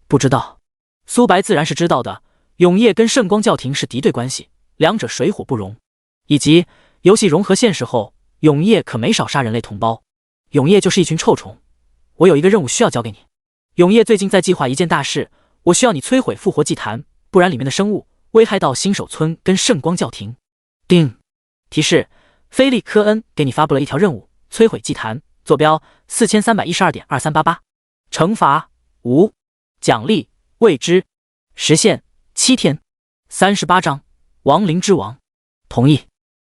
不知道。苏白自然是知道的，永夜跟圣光教廷是敌对关系，两者水火不容。以及游戏融合现实后，永夜可没少杀人类同胞。永夜就是一群臭虫。我有一个任务需要交给你。永夜最近在计划一件大事，我需要你摧毁复活祭坛，不然里面的生物危害到新手村跟圣光教廷。叮！提示：菲利·科恩给你发布了一条任务，摧毁祭坛，坐标 4312.2388， 惩罚无，奖励未知，时限7天。38章亡灵之王。同意。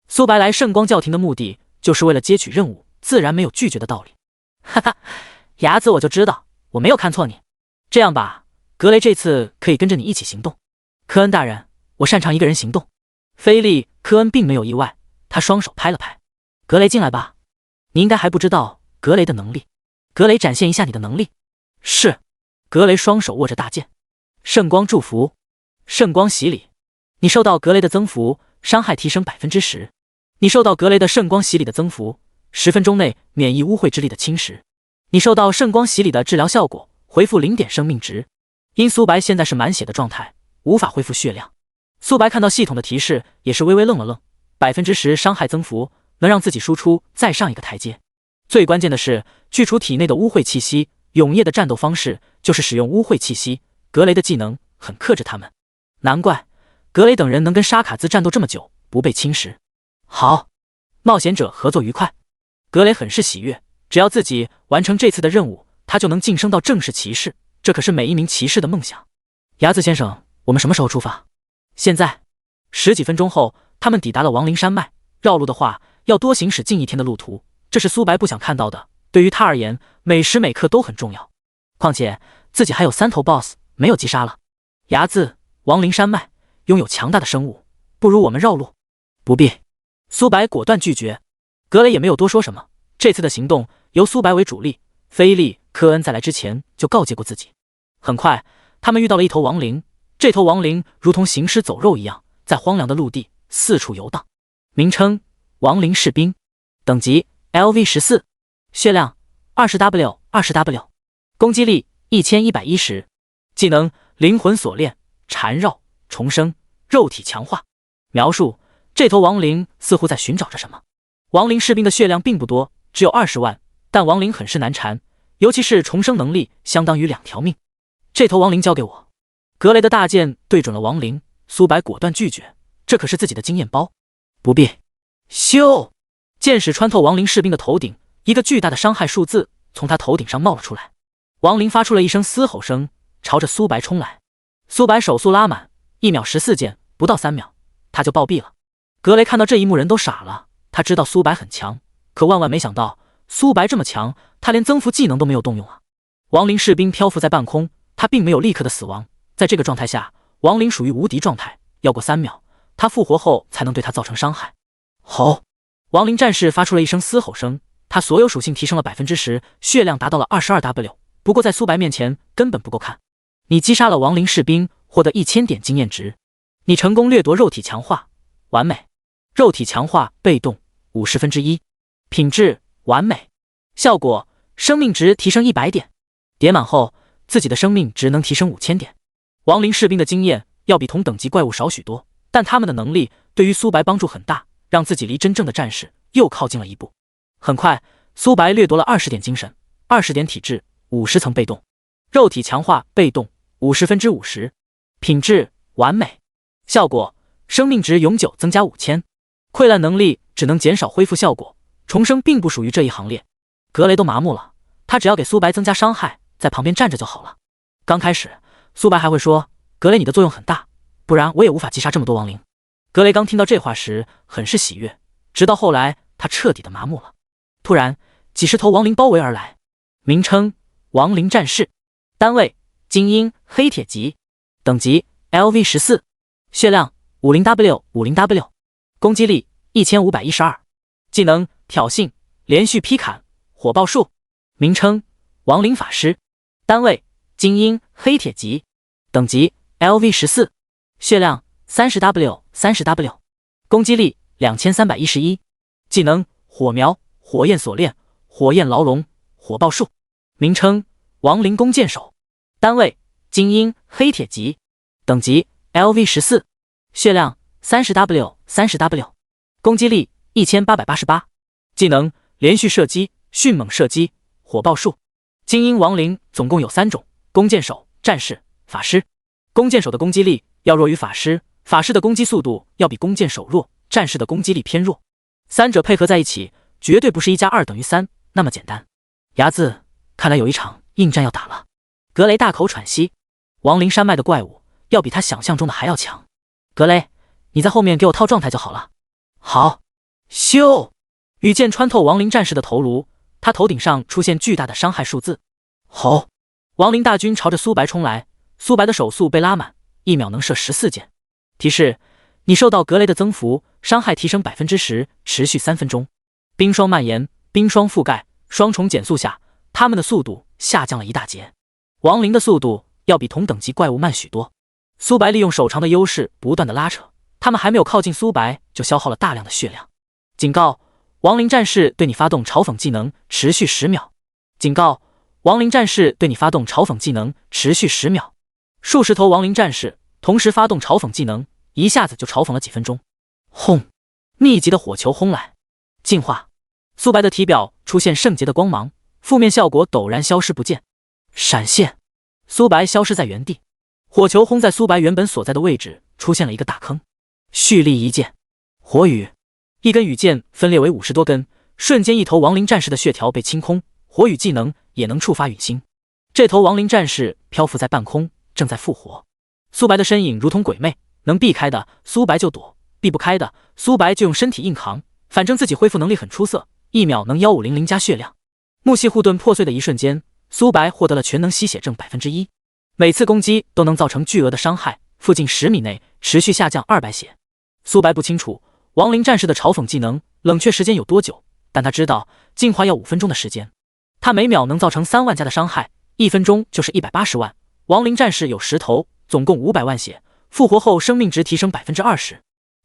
苏白来圣光教廷的目的就是为了接取任务，自然没有拒绝的道理。哈哈，伢子我就知道，我没有看错你。这样吧，格雷这次可以跟着你一起行动。科恩大人，我擅长一个人行动。菲利·科恩并没有意外，他双手拍了拍。格雷进来吧。你应该还不知道格雷的能力。格雷展现一下你的能力。是。格雷双手握着大剑。圣光祝福，圣光洗礼。你受到格雷的增幅，伤害提升 10%。你受到格雷的圣光洗礼的增幅，10分钟内免疫污秽之力的侵蚀。你受到圣光洗礼的治疗效果，回复0点生命值。因苏白现在是满血的状态，无法恢复血量。苏白看到系统的提示，也是微微愣了愣。10%伤害增幅能让自己输出再上一个台阶。最关键的是，去除体内的污秽气息，永夜的战斗方式就是使用污秽气息。格雷的技能很克制他们，难怪格雷等人能跟沙卡兹战斗这么久，不被侵蚀。好，冒险者合作愉快。格雷很是喜悦，只要自己完成这次的任务，他就能晋升到正式骑士，这可是每一名骑士的梦想。伢子先生，我们什么时候出发？现在。10几分钟后，他们抵达了亡灵山脉。绕路的话，要多行驶近1天的路途，这是苏白不想看到的。对于他而言，每时每刻都很重要。况且自己还有3头 BOSS 没有击杀了。伢子，亡灵山脉拥有强大的生物，不如我们绕路。不必。苏白果断拒绝。格雷也没有多说什么。这次的行动由苏白为主力，菲利·科恩在来之前就告诫过自己。很快，他们遇到了一头亡灵。这头亡灵如同行尸走肉一样，在荒凉的陆地四处游荡。名称：亡灵士兵。等级 LV14， 血量 20W， 攻击力1110。技能：灵魂锁链、缠绕、重生、肉体强化。描述：这头亡灵似乎在寻找着什么。亡灵士兵的血量并不多，只有20万，但亡灵很是难缠，尤其是重生能力相当于2条命。这头亡灵交给我。格雷的大剑对准了亡灵，苏白果断拒绝，这可是自己的经验包。不必。咻！剑矢穿透亡灵士兵的头顶，一个巨大的伤害数字从他头顶上冒了出来。亡灵发出了一声嘶吼声，朝着苏白冲来。苏白手速拉满，1秒14剑，不到3秒他就暴毙了。格雷看到这一幕人都傻了，他知道苏白很强，可万万没想到苏白这么强，他连增幅技能都没有动用啊。亡灵士兵漂浮在半空，他并没有立刻的死亡。在这个状态下，亡灵属于无敌状态，要过3秒，他复活后才能对他造成伤害。吼！亡灵战士发出了一声嘶吼声，他所有属性提升了 10%， 血量达到了 22W，不过在苏白面前根本不够看。你击杀了亡灵士兵，获得1000点经验值。你成功掠夺肉体强化，完美。肉体强化被动1/50，品质完美，效果生命值提升100点，叠满后自己的生命值能提升5000点。亡灵士兵的经验要比同等级怪物少许多，但他们的能力对于苏白帮助很大，让自己离真正的战士又靠近了一步。很快，苏白掠夺了20点精神，20点体质，50层被动，肉体强化被动50/50，品质完美，效果生命值永久增加5000。溃烂能力只能减少恢复效果，重生并不属于这一行列。格雷都麻木了，他只要给苏白增加伤害，在旁边站着就好了。刚开始，苏白还会说：“格雷，你的作用很大，不然我也无法击杀这么多亡灵。”格雷刚听到这话时很是喜悦，直到后来他彻底的麻木了。突然，几十头亡灵包围而来，名称：亡灵战士，单位：精英黑铁级，等级 LV14，血量 50W，攻击力1512，技能挑衅，连续劈砍，火爆术，名称：亡灵法师，单位：精英黑铁级，等级 LV14，血量 30W，攻击力2311，技能火苗，火焰锁链，火焰牢笼，火爆术，名称：亡灵弓箭手，单位：精英黑铁级，等级 LV14，血量 30W，攻击力1888，技能连续射击，迅猛射击，火爆术。精英亡灵总共有3种：弓箭手、战士、法师。弓箭手的攻击力要弱于法师，法师的攻击速度要比弓箭手弱，战士的攻击力偏弱。三者配合在一起，绝对不是1+2=3那么简单。牙子，看来有一场硬战要打了。格雷大口喘息，亡灵山脉的怪物要比他想象中的还要强。格雷，你在后面给我套状态就好了。好，咻！羽箭穿透亡灵战士的头颅，他头顶上出现巨大的伤害数字。吼！亡灵大军朝着苏白冲来，苏白的手速被拉满，1秒能射14箭。提示：你受到格雷的增幅，伤害提升10%，持续3分钟。冰霜蔓延，冰霜覆盖，双重减速下，他们的速度下降了1大截。亡灵的速度要比同等级怪物慢许多。苏白利用手长的优势不断的拉扯，他们还没有靠近苏白就消耗了大量的血量。警告：亡灵战士对你发动嘲讽技能，持续10秒。警告：亡灵战士对你发动嘲讽技能，持续10秒。数十头亡灵战士同时发动嘲讽技能，一下子就嘲讽了几分钟。轰！密集的火球轰来。进化。苏白的体表出现圣洁的光芒，负面效果陡然消失不见。闪现。苏白消失在原地。火球轰在苏白原本所在的位置，出现了一个大坑。蓄力一剑，火雨。一根羽箭分裂为50多根，瞬间一头亡灵战士的血条被清空。火雨技能也能触发陨星。这头亡灵战士漂浮在半空，正在复活。苏白的身影如同鬼魅，能避开的苏白就躲，避不开的苏白就用身体硬扛，反正自己恢复能力很出色，1秒能1500加血量。木系护盾破碎的一瞬间，苏白获得了全能吸血症1%，每次攻击都能造成巨额的伤害，附近10米内持续下降200血。苏白不清楚亡灵战士的嘲讽技能冷却时间有多久，但他知道进化要5分钟的时间。他每秒能造成3万加的伤害，1分钟就是180万。亡灵战士有10头，总共500万血，复活后生命值提升20%。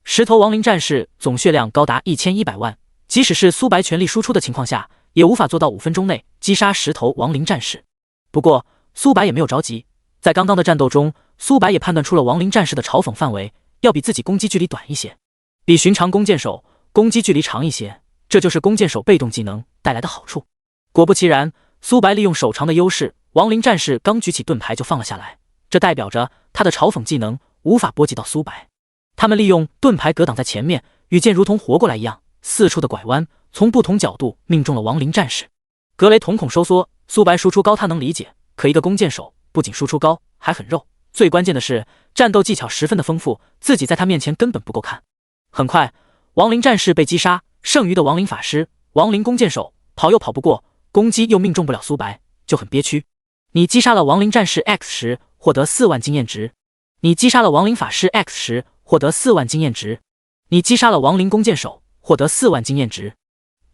10头亡灵战士总血量高达1100万，即使是苏白全力输出的情况下，也无法做到5分钟内击杀10头亡灵战士。不过苏白也没有着急，在刚刚的战斗中，苏白也判断出了亡灵战士的嘲讽范围要比自己攻击距离短一些，比寻常弓箭手攻击距离长一些，这就是弓箭手被动技能带来的好处。果不其然，苏白利用手长的优势，亡灵战士刚举起盾牌就放了下来，这代表着他的嘲讽技能无法波及到苏白。他们利用盾牌格挡在前面，羽箭如同活过来一样，四处的拐弯，从不同角度命中了亡灵战士。格雷瞳孔收缩，苏白输出高他能理解，可一个弓箭手不仅输出高，还很肉，最关键的是战斗技巧十分的丰富，自己在他面前根本不够看。很快，亡灵战士被击杀，剩余的亡灵法师、亡灵弓箭手跑又跑不过，攻击又命中不了苏白，就很憋屈。你击杀了亡灵战士 X 时，获得4万经验值。你击杀了亡灵法师 X 时，获得4万经验值。你击杀了亡灵弓箭手，获得4万经验值。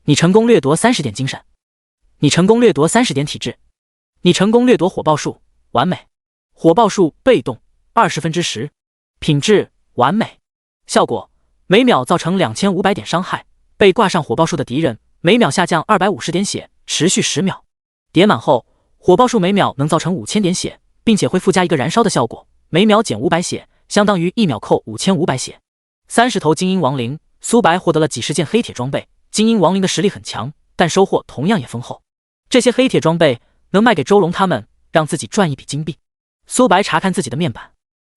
你成功掠夺30点精神。你成功掠夺30点体质。你成功掠夺火爆术，完美。火爆术被动10%，品质完美。效果每秒造成2500点伤害，被挂上火爆术的敌人每秒下降250点血，持续10秒。叠满后，火爆术每秒能造成5000点血，并且会附加一个燃烧的效果，每秒减500血，相当于1秒扣5500血。30头精英亡灵，苏白获得了几十件黑铁装备。精英亡灵的实力很强，但收获同样也丰厚。这些黑铁装备能卖给周龙他们，让自己赚一笔金币。苏白查看自己的面板，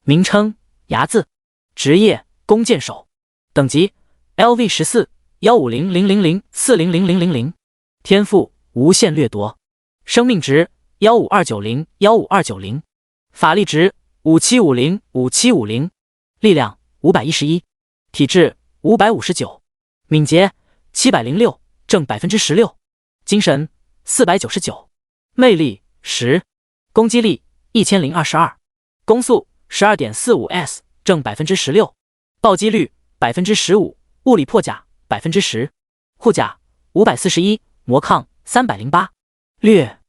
名称牙字，职业弓箭手，等级 LV14-15000040000，天赋无限掠夺，生命值15290，法力值5750，力量511，体质559，敏捷706，正16%，精神499，魅力10，攻击力1022，攻速12.45s，正16%，暴击率15%，物理破甲10%，护甲541，魔抗308。略，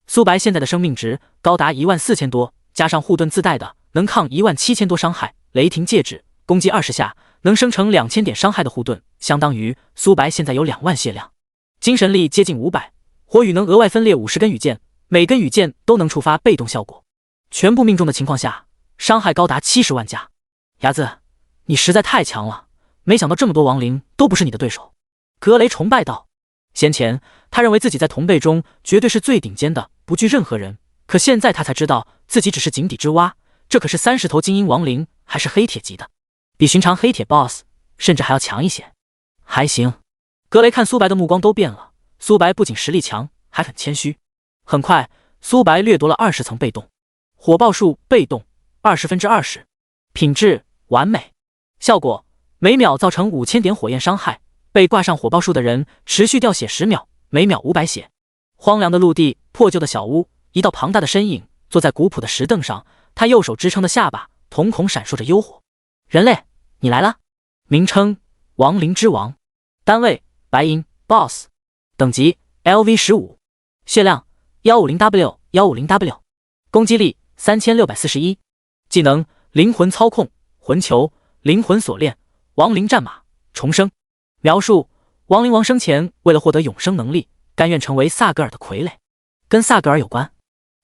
苏白现在的生命值高达14000多，加上护盾自带的能抗17000多伤害，雷霆戒指攻击20下能生成2000点伤害的护盾，相当于苏白现在有2万血量。精神力接近500，火羽能额外分裂50根羽箭，每根羽箭都能触发被动效果，全部命中的情况下，伤害高达70万加。牙子，你实在太强了，没想到这么多亡灵都不是你的对手。格雷崇拜道。先前他认为自己在同辈中绝对是最顶尖的，不惧任何人，可现在他才知道自己只是井底之蛙，这可是30头精英亡灵，还是黑铁级的，比寻常黑铁 BOSS 甚至还要强一些。还行。格雷看苏白的目光都变了，苏白不仅实力强，还很谦虚。很快，苏白掠夺了20层被动，火爆术被动20%，品质完美。效果每秒造成5000点火焰伤害，被挂上火爆术的人持续掉血10秒，每秒500血。荒凉的陆地，破旧的小屋，一道庞大的身影坐在古朴的石凳上，他右手支撑的下巴瞳孔闪烁着幽火。人类，你来了。名称亡灵之王，单位白银 BOSS， 等级 LV15， 血量 150W， 攻击力3641，技能灵魂操控、魂球、灵魂锁链、亡灵战马、重生。描述：亡灵王生前为了获得永生能力，甘愿成为萨格尔的傀儡。跟萨格尔有关？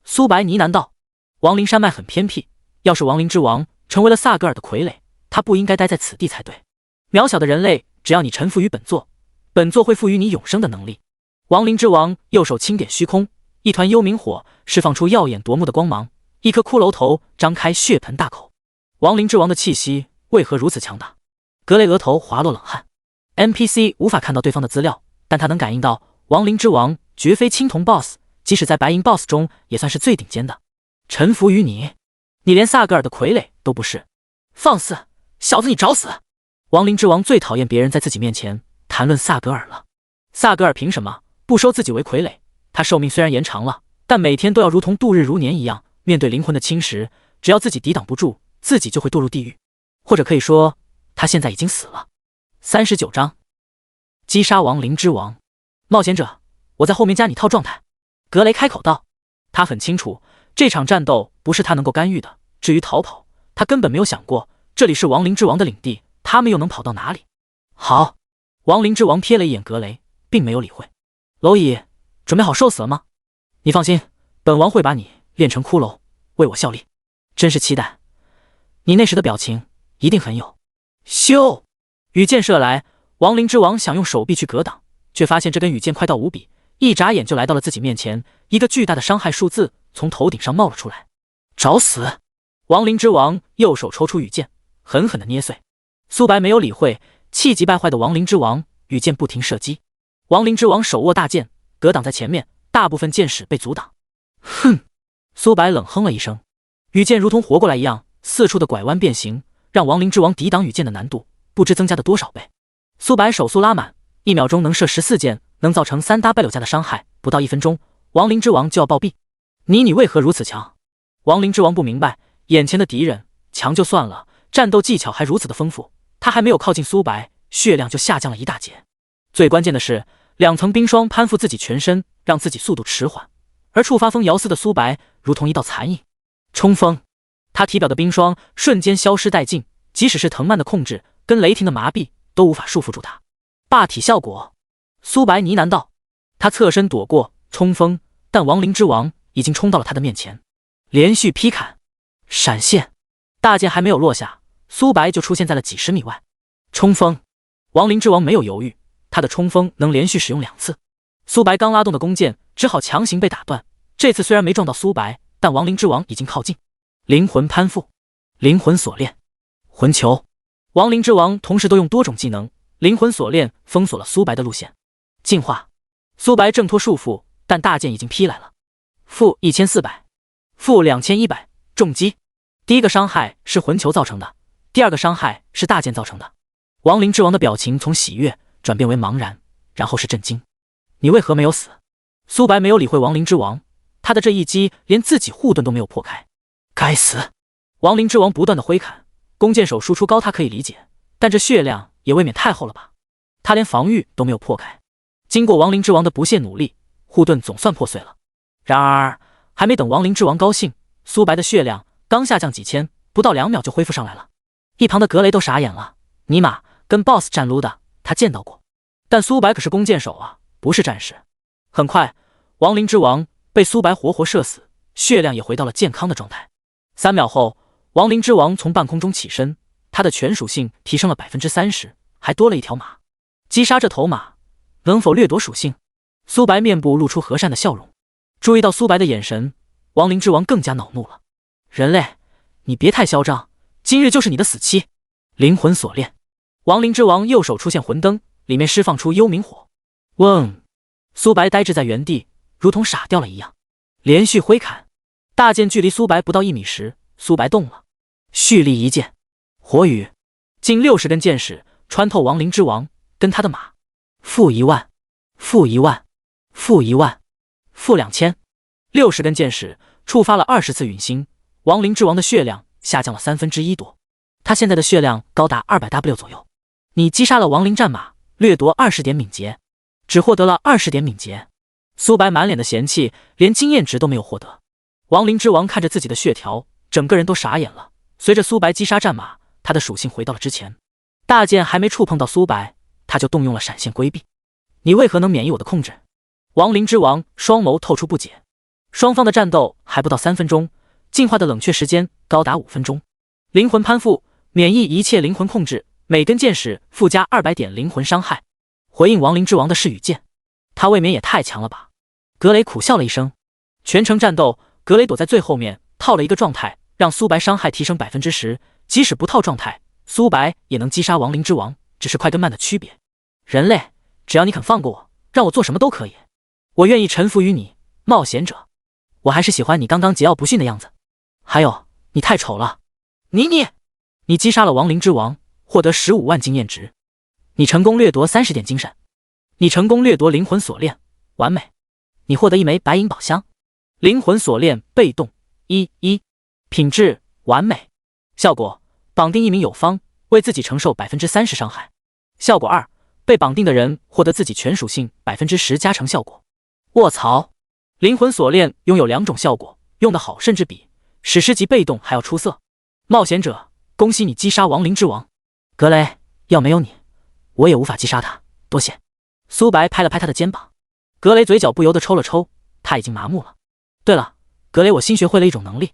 苏白呢喃道。亡灵山脉很偏僻，要是亡灵之王成为了萨格尔的傀儡，他不应该待在此地才对。渺小的人类，只要你臣服于本座，本座会赋予你永生的能力。亡灵之王右手轻点虚空，一团幽冥火释放出耀眼夺目的光芒，一颗骷髅头张开血盆大口。亡灵之王的气息为何如此强大？格雷额头滑落冷汗。NPC 无法看到对方的资料，但他能感应到亡灵之王绝非青铜 BOSS， 即使在白银 BOSS 中也算是最顶尖的。臣服于你？你连萨格尔的傀儡都不是。放肆，小子你找死！亡灵之王最讨厌别人在自己面前谈论萨格尔了。萨格尔凭什么不收自己为傀儡？他寿命虽然延长了，但每天都要如同度日如年一样面对灵魂的侵蚀，只要自己抵挡不住，自己就会堕入地狱。或者可以说，他现在已经死了。39章，击杀亡灵之王。冒险者，我在后面加你套状态。格雷开口道。他很清楚，这场战斗不是他能够干预的。至于逃跑，他根本没有想过，这里是亡灵之王的领地，他们又能跑到哪里？好，亡灵之王瞥了一眼格雷，并没有理会。蝼蚁，准备好受死了吗？你放心，本王会把你炼成骷髅，为我效力。真是期待，你那时的表情一定很有。咻！羽箭射来，亡灵之王想用手臂去格挡，却发现这根羽箭快到无比，一眨眼就来到了自己面前，一个巨大的伤害数字从头顶上冒了出来。找死！亡灵之王右手抽出羽箭，狠狠地捏碎。苏白没有理会，气急败坏的亡灵之王羽箭不停射击。亡灵之王手握大剑，格挡在前面，大部分箭矢被阻挡。哼！苏白冷哼了一声，羽箭如同活过来一样，四处的拐弯变形，让亡灵之王抵挡羽箭的难度不知增加了多少倍。苏白手速拉满，1秒钟能射14箭，能造成3W 加的伤害，不到1分钟，亡灵之王就要暴毙。你为何如此强？亡灵之王不明白，眼前的敌人强就算了，战斗技巧还如此的丰富，他还没有靠近苏白，血量就下降了一大截。最关键的是，2层冰霜攀附自己全身，让自己速度迟缓，而触发风摇似的苏白如同一道残影，冲锋。他体表的冰霜瞬间消失殆尽，即使是藤蔓的控制跟雷霆的麻痹都无法束缚住他。霸体效果，苏白呢喃道。他侧身躲过冲锋，但亡灵之王已经冲到了他的面前，连续劈砍，闪现，大剑还没有落下，苏白就出现在了几十米外。冲锋，亡灵之王没有犹豫，他的冲锋能连续使用2次。苏白刚拉动的弓箭只好强行被打断，这次虽然没撞到苏白，但亡灵之王已经靠近。灵魂攀附，灵魂锁链，魂球。亡灵之王同时都用多种技能，灵魂锁链封锁了苏白的路线。进化，苏白挣脱束缚，但大剑已经劈来了。负1400，负2100，重击。第一个伤害是魂球造成的，第二个伤害是大剑造成的。亡灵之王的表情从喜悦转变为茫然，然后是震惊。你为何没有死？苏白没有理会亡灵之王，他的这一击连自己护盾都没有破开。该死！亡灵之王不断的挥砍，弓箭手输出高他可以理解，但这血量也未免太厚了吧。他连防御都没有破开。经过亡灵之王的不懈努力，护盾总算破碎了。然而还没等亡灵之王高兴，苏白的血量刚下降几千，不到2秒就恢复上来了。一旁的格雷都傻眼了，尼玛，跟 BOSS 战撸的他见到过，但苏白可是弓箭手啊，不是战士。很快亡灵之王被苏白活活射死，血量也回到了健康的状态。3秒后，亡灵之王从半空中起身，他的全属性提升了 30%， 还多了一条马。击杀这头马，能否掠夺属性？苏白面部露出和善的笑容。注意到苏白的眼神，亡灵之王更加恼怒了。人类，你别太嚣张，今日就是你的死期。灵魂锁链，亡灵之王右手出现魂灯，里面释放出幽冥火。嗡！苏白呆滞在原地，如同傻掉了一样。连续挥砍，大剑距离苏白不到1米时，苏白动了，蓄力一剑，火雨，近60根箭矢穿透亡灵之王跟他的马。负1万，负1万，负1万，负2000。60根箭矢触发了20次陨星，亡灵之王的血量下降了1/3多，他现在的血量高达200W 左右。你击杀了亡灵战马，掠夺20点敏捷，只获得了20点敏捷。苏白满脸的嫌弃，连经验值都没有获得。亡灵之王看着自己的血条，整个人都傻眼了。随着苏白击杀战马，他的属性回到了之前。大剑还没触碰到苏白，他就动用了闪现规避。你为何能免疫我的控制？亡灵之王双眸透出不解。双方的战斗还不到3分钟，进化的冷却时间高达5分钟。灵魂攀附，免疫一切灵魂控制，每根箭矢附加200点灵魂伤害。回应亡灵之王的是羽箭，他未免也太强了吧。格雷苦笑了一声。全程战斗，格雷躲在最后面套了一个状态，让苏白伤害提升 10%， 即使不套状态，苏白也能击杀亡灵之王，只是快跟慢的区别。人类，只要你肯放过我，让我做什么都可以，我愿意臣服于你，冒险者。我还是喜欢你刚刚桀骜不驯的样子。还有，你太丑了。你击杀了亡灵之王，获得15万经验值。你成功掠夺30点精神。你成功掠夺灵魂锁链，完美。你获得1枚白银宝箱。灵魂锁链被动1，品质完美。效果：绑定一名友方，为自己承受 30% 伤害。效果2，被绑定的人获得自己全属性 10% 加成效果。卧槽！灵魂锁链拥有2种效果，用得好甚至比史诗级被动还要出色。冒险者，恭喜你击杀亡灵之王。格雷，要没有你，我也无法击杀他，多谢。苏白拍了拍他的肩膀。格雷嘴角不由得抽了抽，他已经麻木了。对了，格雷，我新学会了一种能力。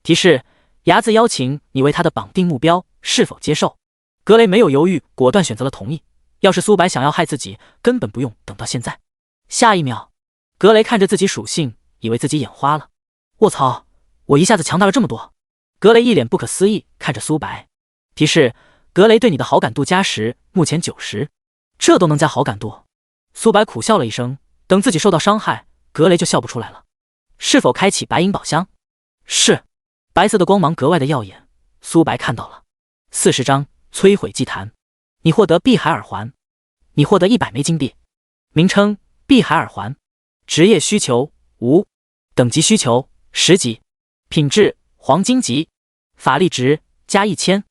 提示：牙子邀请你为他的绑定目标，是否接受？格雷没有犹豫，果断选择了同意。要是苏白想要害自己，根本不用等到现在。下一秒，格雷看着自己属性，以为自己眼花了。卧槽，我一下子强大了这么多！格雷一脸不可思议看着苏白。提示：格雷对你的好感度加10，目前90，这都能加好感度？苏白苦笑了一声，等自己受到伤害，格雷就笑不出来了。是否开启白银宝箱？是。白色的光芒格外的耀眼，苏白看到了。40张摧毁祭坛，你获得碧海耳环，你获得100枚金币。名称：碧海耳环。职业需求无，等级需求10级，品质黄金级，法力值加1000。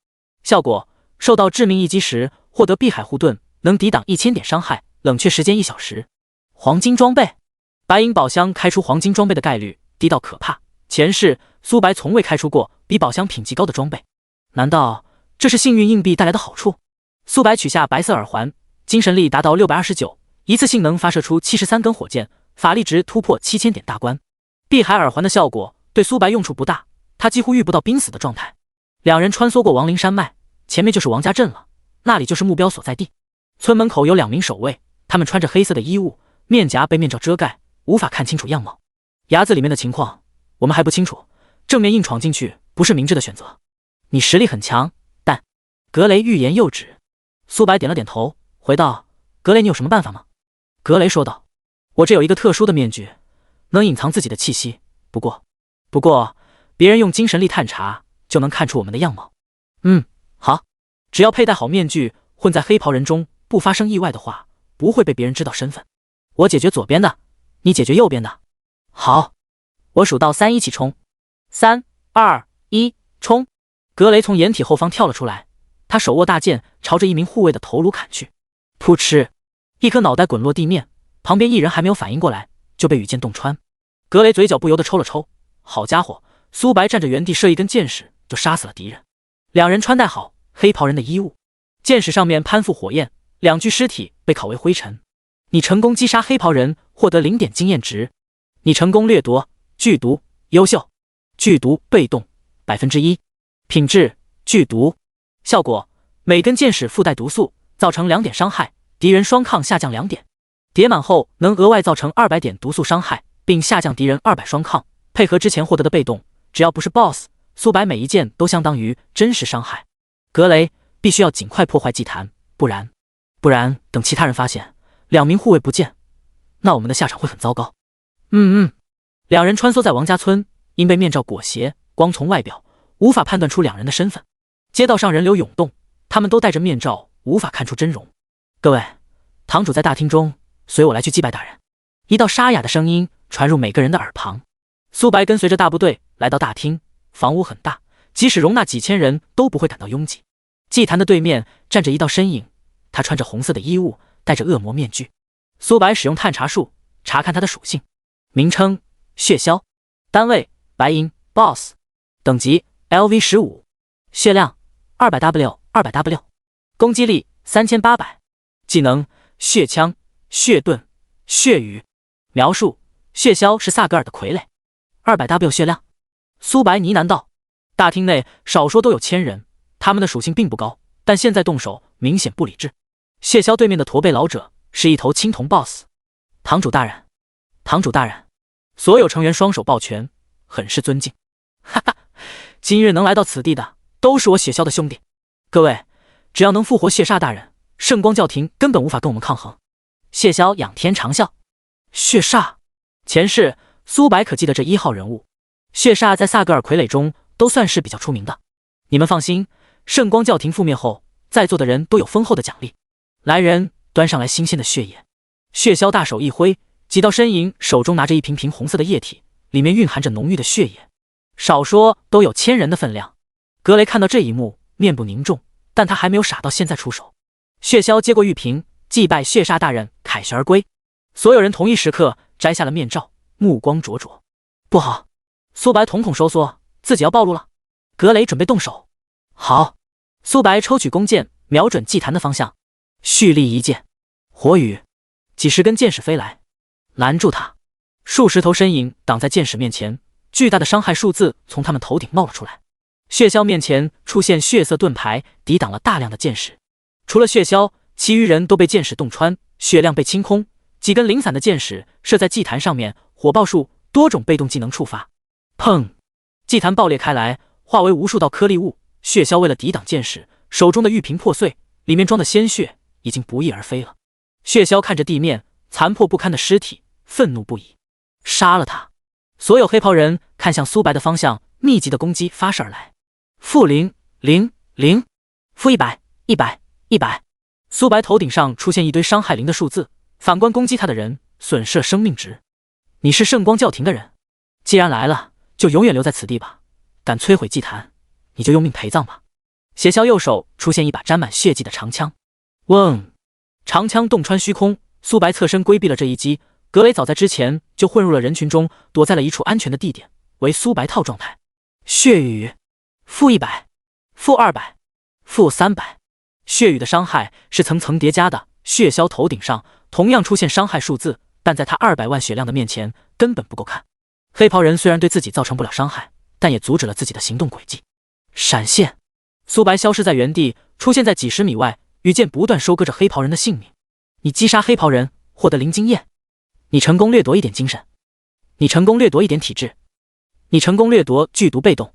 效果：受到致命一击时，获得碧海护盾，能抵挡1000点伤害，冷却时间1小时。黄金装备白银宝箱开出黄金装备的概率低到可怕，前世苏白从未开出过比宝箱品级高的装备，难道这是幸运硬币带来的好处？苏白取下白色耳环，精神力达到629，一次性能发射出73根火箭，法力值突破7000点大关。碧海耳环的效果对苏白用处不大，他几乎遇不到濒死的状态。两人穿梭过亡灵山脉，前面就是王家镇了，那里就是目标所在地。村门口有2名守卫，他们穿着黑色的衣物，面颊被面罩遮盖，无法看清楚样貌。衙子里面的情况我们还不清楚，正面硬闯进去不是明智的选择。你实力很强，但……格雷欲言又止。苏白点了点头，回道：格雷，你有什么办法吗？格雷说道：我这有一个特殊的面具，能隐藏自己的气息，不过别人用精神力探查就能看出我们的样貌。好，只要佩戴好面具，混在黑袍人中，不发生意外的话，不会被别人知道身份。我解决左边的，你解决右边的。好，我数到3一起冲。3、2、1，冲！格雷从掩体后方跳了出来，他手握大剑，朝着一名护卫的头颅砍去。噗嗤，一颗脑袋滚落地面，旁边一人还没有反应过来，就被羽箭洞穿。格雷嘴角不由得抽了抽，好家伙，苏白站着原地射一根箭矢就杀死了敌人。两人穿戴好黑袍人的衣物，箭矢上面攀附火焰，2具尸体被烤为灰尘。你成功击杀黑袍人，获得0点经验值。你成功掠夺剧毒，优秀。剧毒被动 1%， 品质剧毒，效果每根箭矢附带毒素，造成2点伤害，敌人双抗下降2点。叠满后能额外造成200点毒素伤害，并下降敌人200双抗。配合之前获得的被动，只要不是 BOSS， 苏白每一剑都相当于真实伤害。格雷必须要尽快破坏祭坛，不然等其他人发现2名护卫不见，那我们的下场会很糟糕。两人穿梭在王家村，因被面罩裹挟，光从外表无法判断出2人的身份。街道上人流涌动，他们都戴着面罩，无法看出真容。各位，堂主在大厅中，随我来去祭拜大人。一道沙哑的声音传入每个人的耳旁。苏白跟随着大部队来到大厅，房屋很大，即使容纳几千人都不会感到拥挤。祭坛的对面站着一道身影，他穿着红色的衣物，戴着恶魔面具。苏白使用探查术查看他的属性，名称血枭，单位白银 BOSS， 等级 LV15， 血量 200W， 攻击力3800，技能血枪、血盾、血雨。描述：血枭是萨格尔的傀儡。200W 血量。苏白呢喃道。大厅内少说都有1000人，他们的属性并不高，但现在动手明显不理智。血枭对面的驼背老者是一头青铜 BOSS。堂主大人，堂主大人！所有成员双手抱拳，很是尊敬。哈哈，今日能来到此地的都是我血枭的兄弟。各位，只要能复活血煞大人，圣光教廷根本无法跟我们抗衡。血枭仰天长啸。血煞，前世苏白可记得这1号人物。血煞在萨格尔傀儡中都算是比较出名的。你们放心，圣光教廷覆灭后，在座的人都有丰厚的奖励。来人，端上来新鲜的血液。血枭大手一挥，几道身影手中拿着一瓶瓶红色的液体，里面蕴含着浓郁的血液，少说都有1000人的分量。格雷看到这一幕，面部凝重，但他还没有傻到现在出手。血枭接过玉瓶，祭拜血煞大人，凯旋而归。所有人同一时刻摘下了面罩，目光灼灼。不好！苏白瞳孔收缩，自己要暴露了。格雷准备动手。好！苏白抽取弓箭，瞄准祭坛的方向，蓄力一箭，火雨，几十根箭矢飞来，拦住他。数十头身影挡在箭矢面前，巨大的伤害数字从他们头顶冒了出来。血枭面前出现血色盾牌，抵挡了大量的箭矢。除了血枭，其余人都被箭矢洞穿，血量被清空。几根零散的箭矢射在祭坛上面，火爆术多种被动技能触发。砰！祭坛爆裂开来，化为无数道颗粒物。血枭为了抵挡箭矢，手中的玉瓶破碎，里面装的鲜血已经不翼而飞了。血枭看着地面残破不堪的尸体，愤怒不已。杀了他！所有黑袍人看向苏白的方向，密集的攻击发射而来。负000，负100，苏白头顶上出现一堆伤害0的数字，反观攻击他的人损失了生命值。你是圣光教廷的人，既然来了，就永远留在此地吧。敢摧毁祭坛，你就用命陪葬吧。血枭右手出现一把沾满血迹的长枪，嗡！长枪洞穿虚空，苏白侧身规避了这一击，格雷早在之前就混入了人群中，躲在了一处安全的地点，为苏白套状态。血雨-100、-200、-300。血雨的伤害是层层叠加的，血枭头顶上同样出现伤害数字，但在他200万血量的面前根本不够看。黑袍人虽然对自己造成不了伤害，但也阻止了自己的行动轨迹。闪现，苏白消失在原地，出现在几十米外，羽箭不断收割着黑袍人的性命。你击杀黑袍人，获得0经验。你成功掠夺1点精神。你成功掠夺1点体质。你成功掠夺剧毒被动。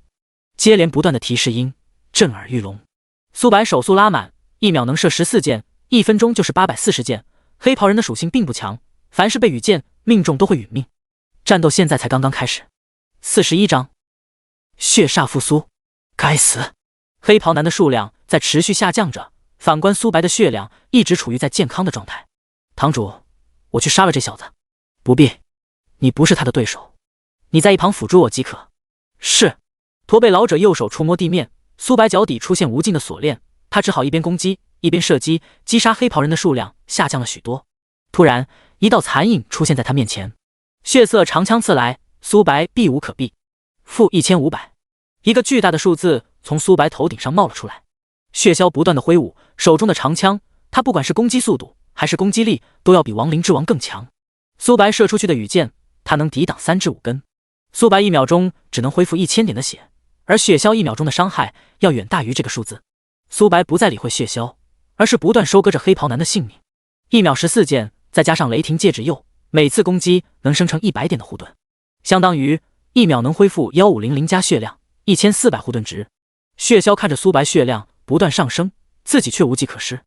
接连不断的提示音震耳欲聋。苏白手速拉满，1秒能射14箭，1分钟就是840箭。黑袍人的属性并不强，凡是被羽箭命中都会殒命。战斗现在才刚刚开始。41章血煞复苏。该死！黑袍男的数量在持续下降着，反观苏白的血量一直处于在健康的状态。堂主，我去杀了这小子。不必，你不是他的对手，你在一旁辅助我即可。是。驼背老者右手触摸地面，苏白脚底出现无尽的锁链，他只好一边攻击一边射击，击杀黑袍人的数量下降了许多。突然，一道残影出现在他面前，血色长枪刺来，苏白避无可避。-1500。一个巨大的数字从苏白头顶上冒了出来，血枭不断的挥舞手中的长枪，他不管是攻击速度还是攻击力，都要比亡灵之王更强。苏白射出去的羽箭，他能抵挡3至5根。苏白1秒钟只能恢复1000点的血，而血枭1秒钟的伤害要远大于这个数字。苏白不再理会血枭，而是不断收割着黑袍男的性命。1秒14箭，再加上雷霆戒指鼬，每次攻击能生成100点的护盾，相当于1秒能恢复1500加血量，1400护盾值。血枭看着苏白血量不断上升，自己却无计可施。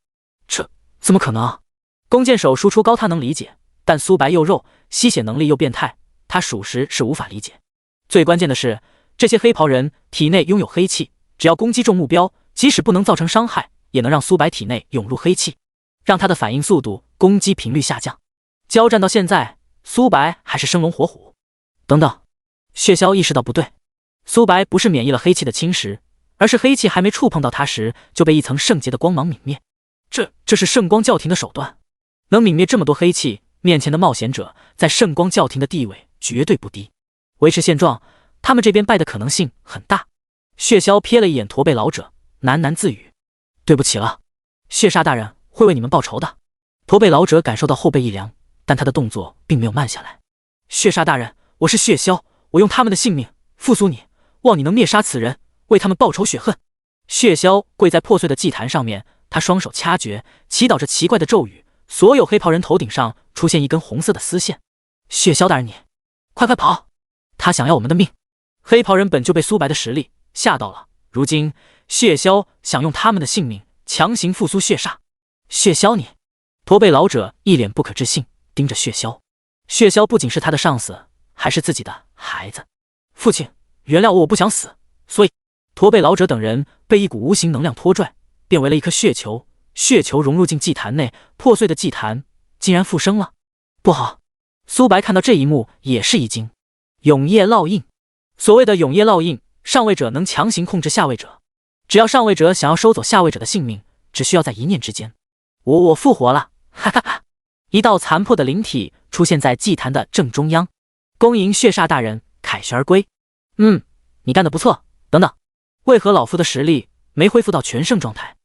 这怎么可能啊？弓箭手输出高他能理解，但苏白又肉，吸血能力又变态，他属实是无法理解。最关键的是，这些黑袍人体内拥有黑气，只要攻击中目标，即使不能造成伤害，也能让苏白体内涌入黑气，让他的反应速度、攻击频率下降。交战到现在，苏白还是生龙活虎。等等，血枭意识到不对，苏白不是免疫了黑气的侵蚀，而是黑气还没触碰到他时就被一层圣洁的光芒泯灭。这是圣光教廷的手段，能泯灭这么多黑气，面前的冒险者在圣光教廷的地位绝对不低。维持现状，他们这边败的可能性很大。血枭瞥了一眼驼背老者，喃喃自语：“对不起了，血煞大人会为你们报仇的。”驼背老者感受到后背一凉，但他的动作并没有慢下来。血煞大人，我是血枭，我用他们的性命复苏你，望你能灭杀此人，为他们报仇雪恨。血枭跪在破碎的祭坛上面，他双手掐诀，祈祷着奇怪的咒语。所有黑袍人头顶上出现一根红色的丝线。血枭大人，你快跑！他想要我们的命。黑袍人本就被苏白的实力吓到了，如今血枭想用他们的性命强行复苏血煞。血枭你！驼背老者一脸不可置信盯着血枭。血枭不仅是他的上司，还是自己的孩子。父亲，原谅我，我不想死。所以驼背老者等人被一股无形能量拖拽，变为了一颗血球。血球融入进祭坛内，破碎的祭坛竟然复生了。不好！苏白看到这一幕也是一惊。永夜烙印。所谓的永夜烙印，上位者能强行控制下位者，只要上位者想要收走下位者的性命，只需要在一念之间。我复活了！哈哈哈！一道残破的灵体出现在祭坛的正中央。恭迎血煞大人凯旋而归。你干得不错。等等，为何老夫的实力没恢复到全盛状态？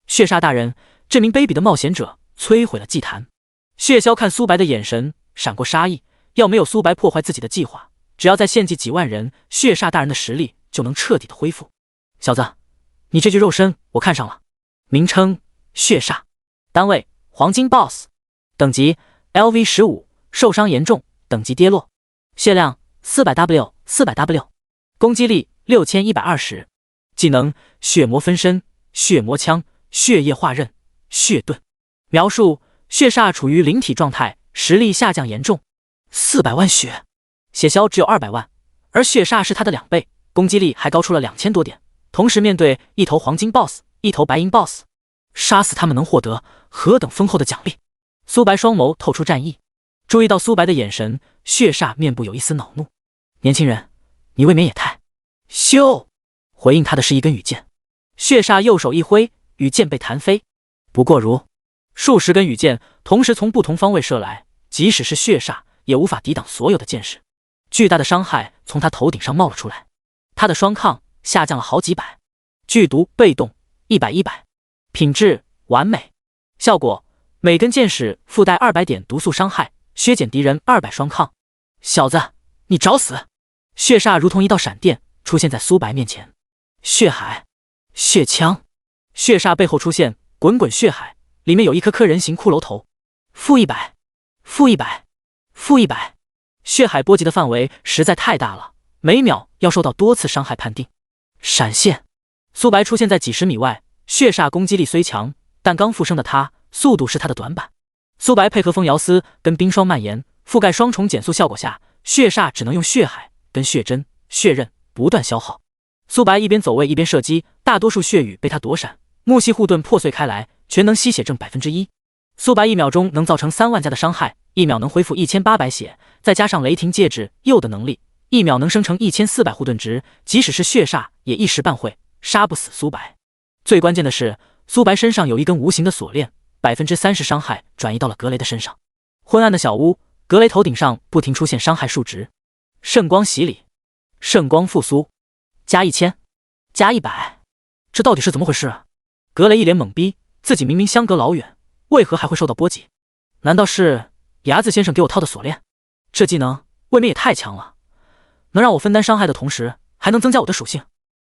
血煞大人，这名卑鄙的冒险者摧毁了祭坛。血枭看苏白的眼神闪过杀意，要没有苏白破坏自己的计划，只要再献祭几万人，血煞大人的实力就能彻底的恢复。小子，你这具肉身我看上了。名称：血煞，单位：黄金 BOSS， 等级 LV15， 受伤严重，等级跌落，血量 400W， 400W， 攻击力6120，技能：血魔分身、血魔枪、血液化刃、血盾。描述：血煞处于灵体状态，实力下降严重。400万血，血枭只有200万，而血煞是他的2倍，攻击力还高出了2000多点。同时面对一头黄金 BOSS， 一头白银 BOSS， 杀死他们能获得何等丰厚的奖励？苏白双眸透出战意，注意到苏白的眼神，血煞面部有一丝恼怒。年轻人，你未免也太……咻！回应他的是一根羽箭。血煞右手一挥，羽箭被弹飞。不过如数十根羽箭同时从不同方位射来，即使是血煞也无法抵挡所有的剑士。巨大的伤害从他头顶上冒了出来，他的双抗下降了好几百。剧毒被动100，品质完美。效果：每根箭矢附带200点毒素伤害，削减敌人200双抗。小子，你找死！血煞如同一道闪电出现在苏白面前。血海，血枪。血煞背后出现滚滚血海，里面有一颗颗人形骷髅头。-100，-100，-100。血海波及的范围实在太大了，每秒要受到多次伤害判定。闪现，苏白出现在几十米外。血煞攻击力虽强，但刚复生的他，速度是他的短板。苏白配合风摇丝跟冰霜蔓延，覆盖双重减速效果下，血煞只能用血海跟血针、血刃不断消耗。苏白一边走位一边射击，大多数血雨被他躲闪，木系护盾破碎开来，全能吸血症1%。苏白1秒钟能造成3万加的伤害，1秒能恢复1800血，再加上雷霆戒指鼬的能力，1秒能生成1400护盾值，即使是血煞也一时半会杀不死苏白。最关键的是，苏白身上有一根无形的锁链，30%伤害转移到了格雷的身上。昏暗的小屋，格雷头顶上不停出现伤害数值。圣光洗礼，圣光复苏，加1000，加100，这到底是怎么回事？格雷一脸懵逼，自己明明相隔老远，为何还会受到波及？难道是牙子先生给我套的锁链？这技能未免也太强了，能让我分担伤害的同时，还能增加我的属性。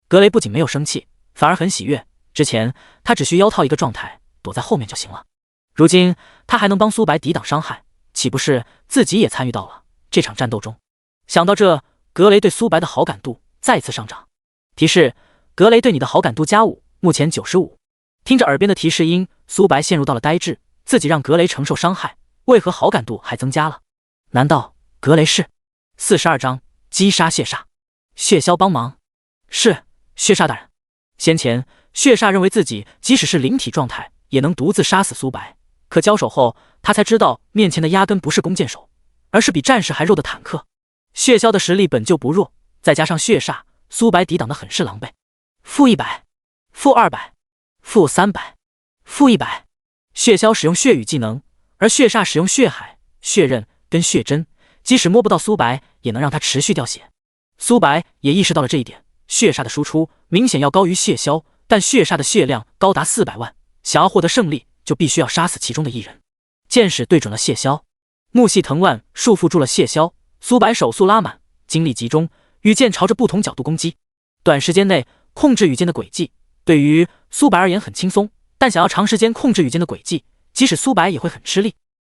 格雷不仅没有生气，反而很喜悦。之前他只需腰套一个状态，躲在后面就行了。如今他还能帮苏白抵挡伤害，岂不是自己也参与到了这场战斗中？想到这，格雷对苏白的好感度再次上涨。提示：格雷对你的好感度+5，目前95。听着耳边的提示音，苏白陷入到了呆滞，自己让格雷承受伤害，为何好感度还增加了？难道格雷是42章击杀血煞？血枭帮忙。是，血煞大人。先前血煞认为自己即使是灵体状态也能独自杀死苏白，可交手后他才知道面前的压根不是弓箭手，而是比战士还弱的坦克。血枭的实力本就不弱，再加上血煞，苏白抵挡得很是狼狈。-100，-200，-300，-100。血枭使用血雨技能，而血煞使用血海、血刃跟血针，即使摸不到苏白也能让他持续掉血。苏白也意识到了这一点，血煞的输出明显要高于血枭，但血煞的血量高达400万，想要获得胜利就必须要杀死其中的一人。箭矢对准了血枭，木系藤蔓束缚住了血枭，苏白手速拉满，精力集中，羽箭朝着不同角度攻击。短时间内控制羽箭的轨迹对于苏白而言很轻松，但想要长时间控制羽箭的轨迹，即使苏白也会很吃力。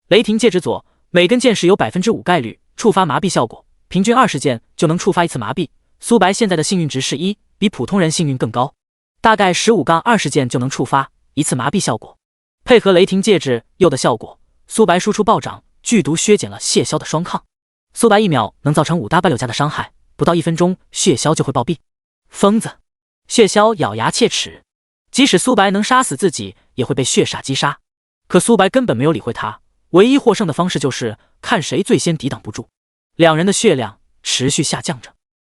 雷霆戒指左，每根箭矢有 5% 概率触发麻痹效果，平均20箭就能触发一次麻痹。苏白现在的幸运值是1，比普通人幸运更高，大概15-20箭就能触发一次麻痹效果。配合雷霆戒指鼬的效果，苏白输出暴涨，剧毒削减了血枭的双抗。苏白1秒能造成5W加的伤害，不到1分钟血枭就会暴毙。疯子，血枭咬牙切齿，即使苏白能杀死自己，也会被血煞击杀。可苏白根本没有理会他，唯一获胜的方式就是看谁最先抵挡不住。两人的血量持续下降着。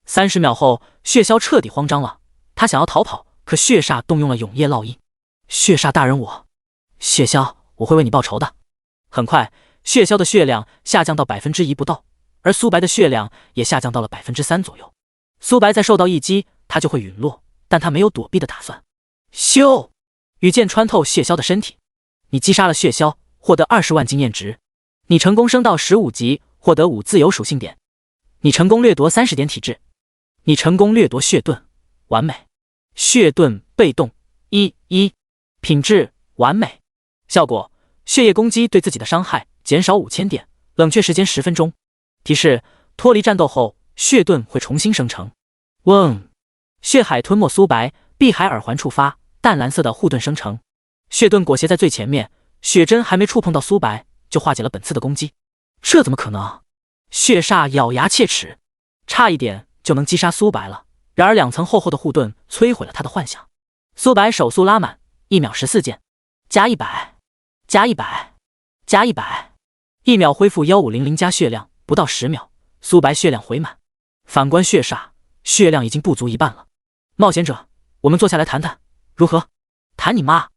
30秒后，血枭彻底慌张了，他想要逃跑，可血煞动用了永夜烙印。血煞大人血枭，我会为你报仇的。很快，血枭的血量下降到 1% 不到，而苏白的血量也下降到了 3% 左右。苏白再受到一击，他就会陨落，但他没有躲避的打算。咻！羽箭穿透血枭的身体，你击杀了血枭，获得20万经验值。你成功升到15级，获得5自由属性点。你成功掠夺30点体质。你成功掠夺血盾，完美。血盾被动1，品质完美。效果：血液攻击对自己的伤害减少5000点，冷却时间10分钟。提示：脱离战斗后，血盾会重新生成。嗡！血海吞没苏白，碧海耳环触发，淡蓝色的护盾生成。血盾裹挟在最前面，血针还没触碰到苏白，就化解了本次的攻击。这怎么可能？血煞咬牙切齿，差一点就能击杀苏白了。然而2层厚厚的护盾摧毁了他的幻想。苏白手速拉满，1秒14箭，加100，加100，加100，1秒恢复1500加血量，不到10秒，苏白血量回满。反观血煞，血量已经不足一半了。冒险者，我们坐下来谈谈，如何？谈你妈！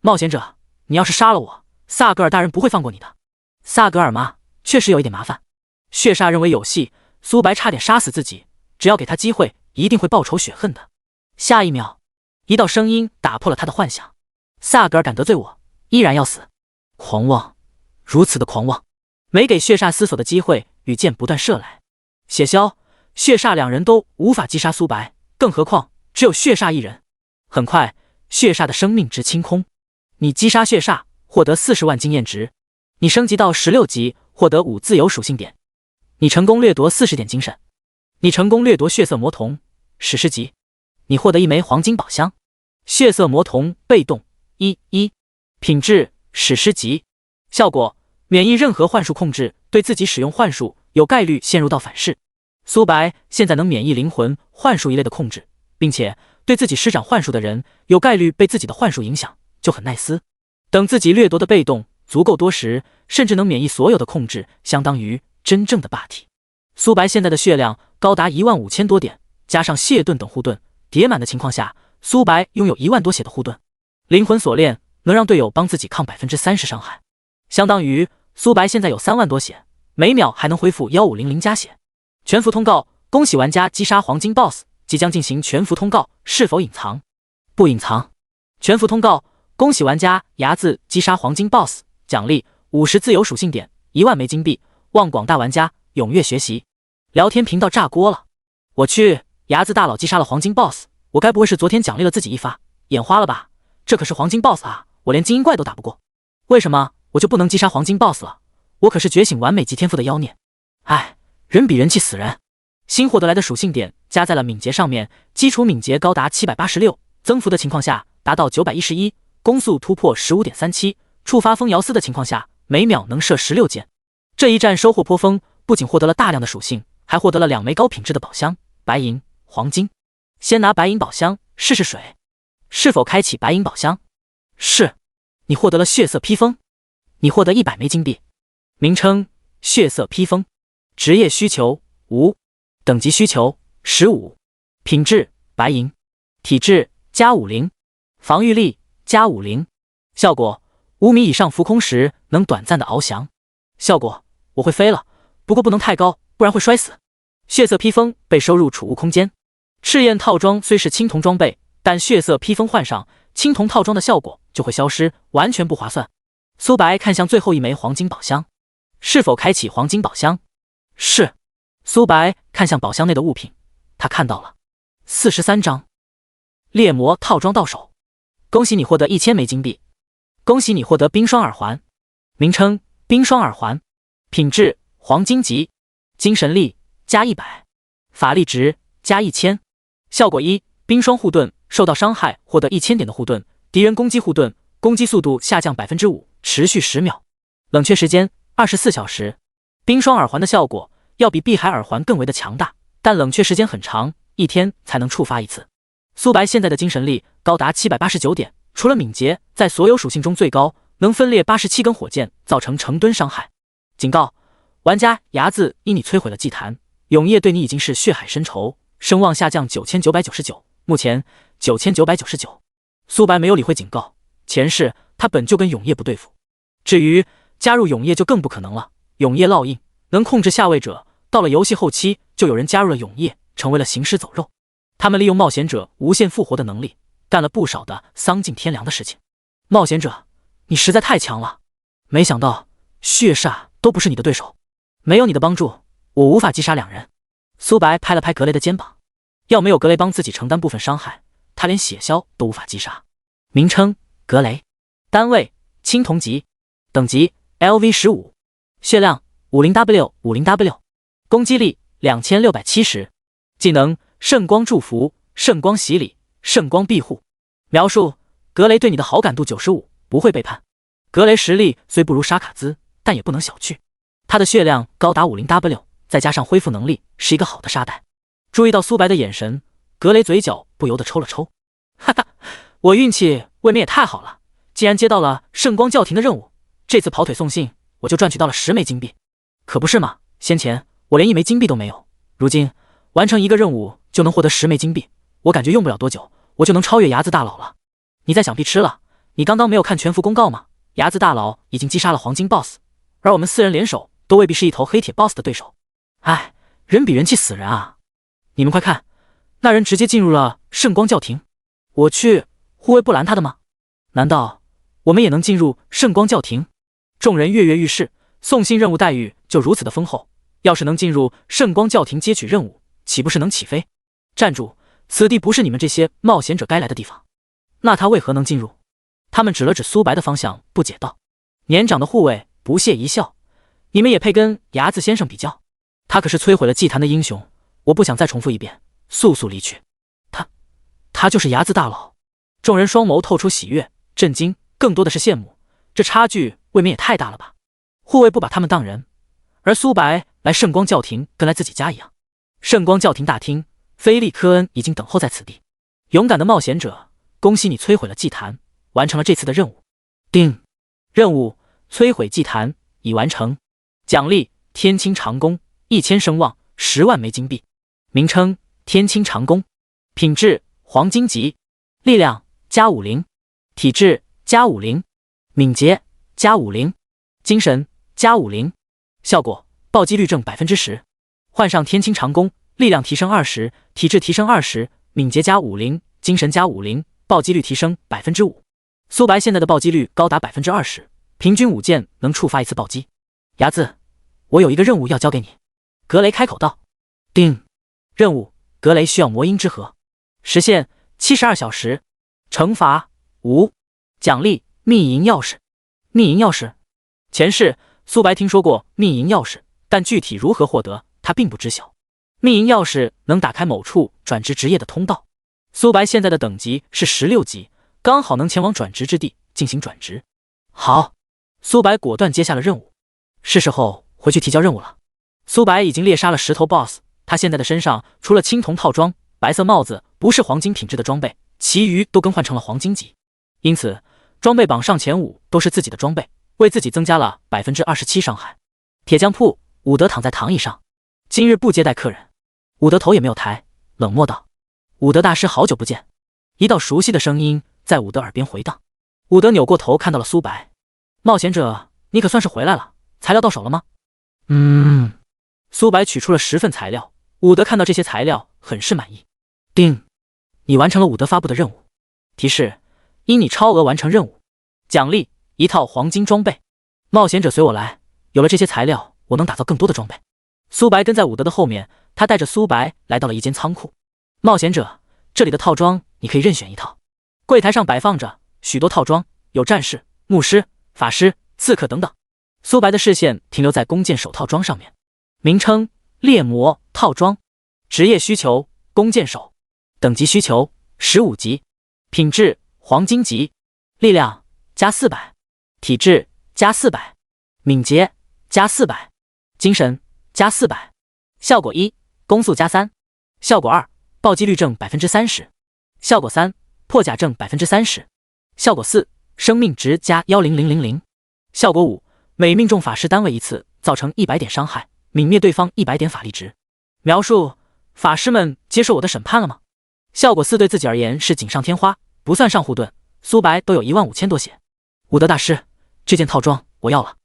冒险者，你要是杀了我，萨格尔大人不会放过你的。萨格尔妈，确实有一点麻烦。血煞认为有戏，苏白差点杀死自己，只要给他机会，一定会报仇雪恨的。下一秒，一道声音打破了他的幻想：萨格尔敢得罪我，依然要死！狂妄，如此的狂妄！没给血煞思索的机会，羽箭不断射来。血枭、血煞两人都无法击杀苏白，更何况只有血煞一人。很快，血煞的生命值清空。你击杀血煞，获得40万经验值；你升级到16级，获得5自由属性点；你成功掠夺40点精神；你成功掠夺血色魔瞳史诗级；你获得1枚黄金宝箱。血色魔瞳被动1品质史诗级，效果免疫任何幻术控制，对自己使用幻术有概率陷入到反噬。苏白现在能免疫灵魂、幻术一类的控制，并且对自己施展幻术的人有概率被自己的幻术影响，就很耐撕。等自己掠夺的被动足够多时，甚至能免疫所有的控制，相当于真正的霸体。苏白现在的血量高达15000多点，加上血盾等护盾叠满的情况下，苏白拥有1万多血的护盾。灵魂锁链能让队友帮自己抗 30% 伤害，相当于苏白现在有3万多血，每秒还能恢复1500加血。全服通告：恭喜玩家击杀黄金 BOSS， 即将进行全服通告，是否隐藏？不隐藏。全服通告：恭喜玩家牙子击杀黄金 BOSS， 奖励50自由属性点，1万枚金币，望广大玩家踊跃学习。聊天频道炸锅了，我去，牙子大佬击杀了黄金 BOSS， 我该不会是昨天奖励了自己一发，眼花了吧？这可是黄金 BOSS 啊，我连精英怪都打不过，为什么我就不能击杀黄金 BOSS 了？我可是觉醒完美级天赋的妖孽。唉，人比人气死人。新获得来的属性点加在了敏捷上面，基础敏捷高达786，增幅的情况下达到911，攻速突破 15.37， 触发风摇丝的情况下每秒能射16箭。这一战收获颇丰，不仅获得了大量的属性，还获得了2枚高品质的宝箱，白银、黄金。先拿白银宝箱试试水，是否开启白银宝箱？是。你获得了血色披风，你获得100枚金币。名称：血色披风。职业需求无，等级需求15，品质白银，体质+50，防御力+50，效果5米以上浮空时能短暂的翱翔。效果我会飞了，不过不能太高，不然会摔死。血色披风被收入储物空间。赤焰套装虽是青铜装备，但血色披风换上青铜套装的效果就会消失，完全不划算。苏白看向最后1枚黄金宝箱，是否开启黄金宝箱？是。苏白看向宝箱内的物品，他看到了43张猎魔套装到手。恭喜你获得1000枚金币，恭喜你获得冰霜耳环。名称：冰霜耳环，品质黄金级，精神力+100，法力值+1000。效果1：冰霜护盾，受到伤害获得1000点的护盾，敌人攻击护盾攻击速度下降 5%， 持续10秒，冷却时间24小时。冰霜耳环的效果要比碧海耳环更为的强大，但冷却时间很长，1天才能触发一次。苏白现在的精神力高达789点，除了敏捷，在所有属性中最高，能分裂87根火箭，造成成吨伤害。警告：玩家牙子，因你摧毁了祭坛，永夜对你已经是血海深仇，声望下降9999，目前9999。苏白没有理会警告，前世他本就跟永夜不对付，至于加入永夜就更不可能了。永夜烙印能控制下位者，到了游戏后期就有人加入了永夜，成为了行尸走肉。他们利用冒险者无限复活的能力，干了不少的丧尽天良的事情。冒险者，你实在太强了，没想到血煞都不是你的对手，没有你的帮助，我无法击杀2人。苏白拍了拍格雷的肩膀，要没有格雷帮自己承担部分伤害，他连血枭都无法击杀。名称：格雷，单位青铜级，等级 LV15， 血量 50W， 攻击力2670，技能圣光祝福、圣光洗礼、圣光庇护。描述：格雷对你的好感度95，不会背叛。格雷实力虽不如沙卡兹，但也不能小觑。他的血量高达 50W， 再加上恢复能力，是一个好的沙袋。注意到苏白的眼神，格雷嘴角不由得抽了抽。哈哈，我运气未免也太好了，竟然接到了圣光教廷的任务，这次跑腿送信我就赚取到了10枚金币。可不是嘛，先前我连1枚金币都没有，如今完成一个任务就能获得10枚金币，我感觉用不了多久我就能超越牙子大佬了。你在想必吃了，你刚刚没有看全服公告吗？牙子大佬已经击杀了黄金 BOSS， 而我们4人联手都未必是一头黑铁 BOSS 的对手，哎，人比人气死人啊！你们快看，那人直接进入了圣光教廷。我去，护卫不拦他的吗？难道我们也能进入圣光教廷？众人跃跃欲试，送信任务待遇就如此的丰厚，要是能进入圣光教廷接取任务，岂不是能起飞？站住！此地不是你们这些冒险者该来的地方。那他为何能进入？他们指了指苏白的方向，不解道。年长的护卫不屑一笑：你们也配跟牙子先生比较？他可是摧毁了祭坛的英雄，我不想再重复一遍，速速离去。他就是牙子大佬。众人双眸透出喜悦、震惊，更多的是羡慕，这差距未免也太大了吧。护卫不把他们当人，而苏白来圣光教廷跟来自己家一样。圣光教廷大厅，菲利科恩已经等候在此地。勇敢的冒险者，恭喜你摧毁了祭坛，完成了这次的任务。叮，任务摧毁祭坛已完成，奖励天青长弓1000声望10万枚金币，名称天青长弓，品质黄金级，力量+50，体质+50，敏捷+50，精神+50，效果暴击率正10%。换上天青长弓，力量提升20%，体质提升20%，敏捷+50，精神+50，暴击率提升5%。苏白现在的暴击率高达20%，平均5剑能触发1次暴击。牙子，我有一个任务要交给你。格雷开口道。叮，任务：格雷需要魔音之核，时限72小时，惩罚无，奖励秘银钥匙。秘银钥匙？前世苏白听说过秘银钥匙，但具体如何获得他并不知晓。秘银钥匙能打开某处转职职业的通道。苏白现在的等级是16级，刚好能前往转职之地进行转职。好，苏白果断接下了任务。是时候回去提交任务了。苏白已经猎杀了10头 BOSS， 他现在的身上除了青铜套装、白色帽子不是黄金品质的装备，其余都更换成了黄金级，因此装备榜上前5都是自己的装备，为自己增加了27%伤害。铁匠铺，伍德躺在躺椅上，今日不接待客人。伍德头也没有抬，冷漠道：伍德大师，好久不见。一道熟悉的声音在伍德耳边回荡。伍德扭过头看到了苏白。冒险者，你可算是回来了，材料到手了吗？苏白取出了10份材料，伍德看到这些材料很是满意。叮，你完成了伍德发布的任务。提示：因你超额完成任务，奖励1套黄金装备。冒险者随我来，有了这些材料，我能打造更多的装备。苏白跟在伍德的后面，他带着苏白来到了一间仓库。冒险者，这里的套装你可以任选1套。柜台上摆放着许多套装，有战士、牧师、法师、刺客等等。苏白的视线停留在弓箭手套装上面，名称猎魔套装，职业需求弓箭手，等级需求15级，品质黄金级，力量+400，体质+400，敏捷+400，精神+400。效果1：攻速+3，效果2：暴击率正30%，效果3：破甲正30%，效果4：生命值+10000，效果5：每命中法师单位1次，造成100点伤害，泯灭对方100点法力值。描述：法师们接受我的审判了吗？效果4对自己而言是锦上添花，不算上护盾，苏白都有15000多血。伍德大师，这件套装我要了。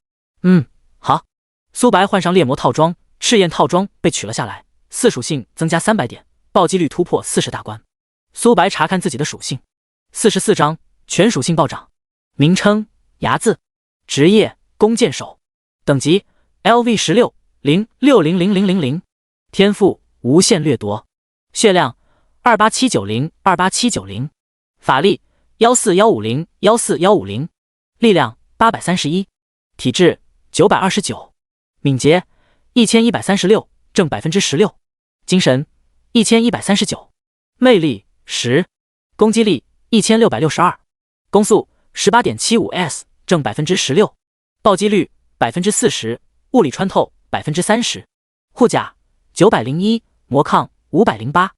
好。苏白换上猎魔套装，赤焰套装被取了下来，4属性增加300点，暴击率突破40大关。苏白查看自己的属性，44张，全属性暴涨。名称：牙子，职业弓箭手，等级 LV16 0600000，天赋无限掠夺，血量28790，法力14150，力量831，体质929，敏捷1136，正16%，精神1139，魅力10，攻击力1662，攻速18.75s，正16%，暴击率40%，物理穿透30%，护甲901，魔抗508，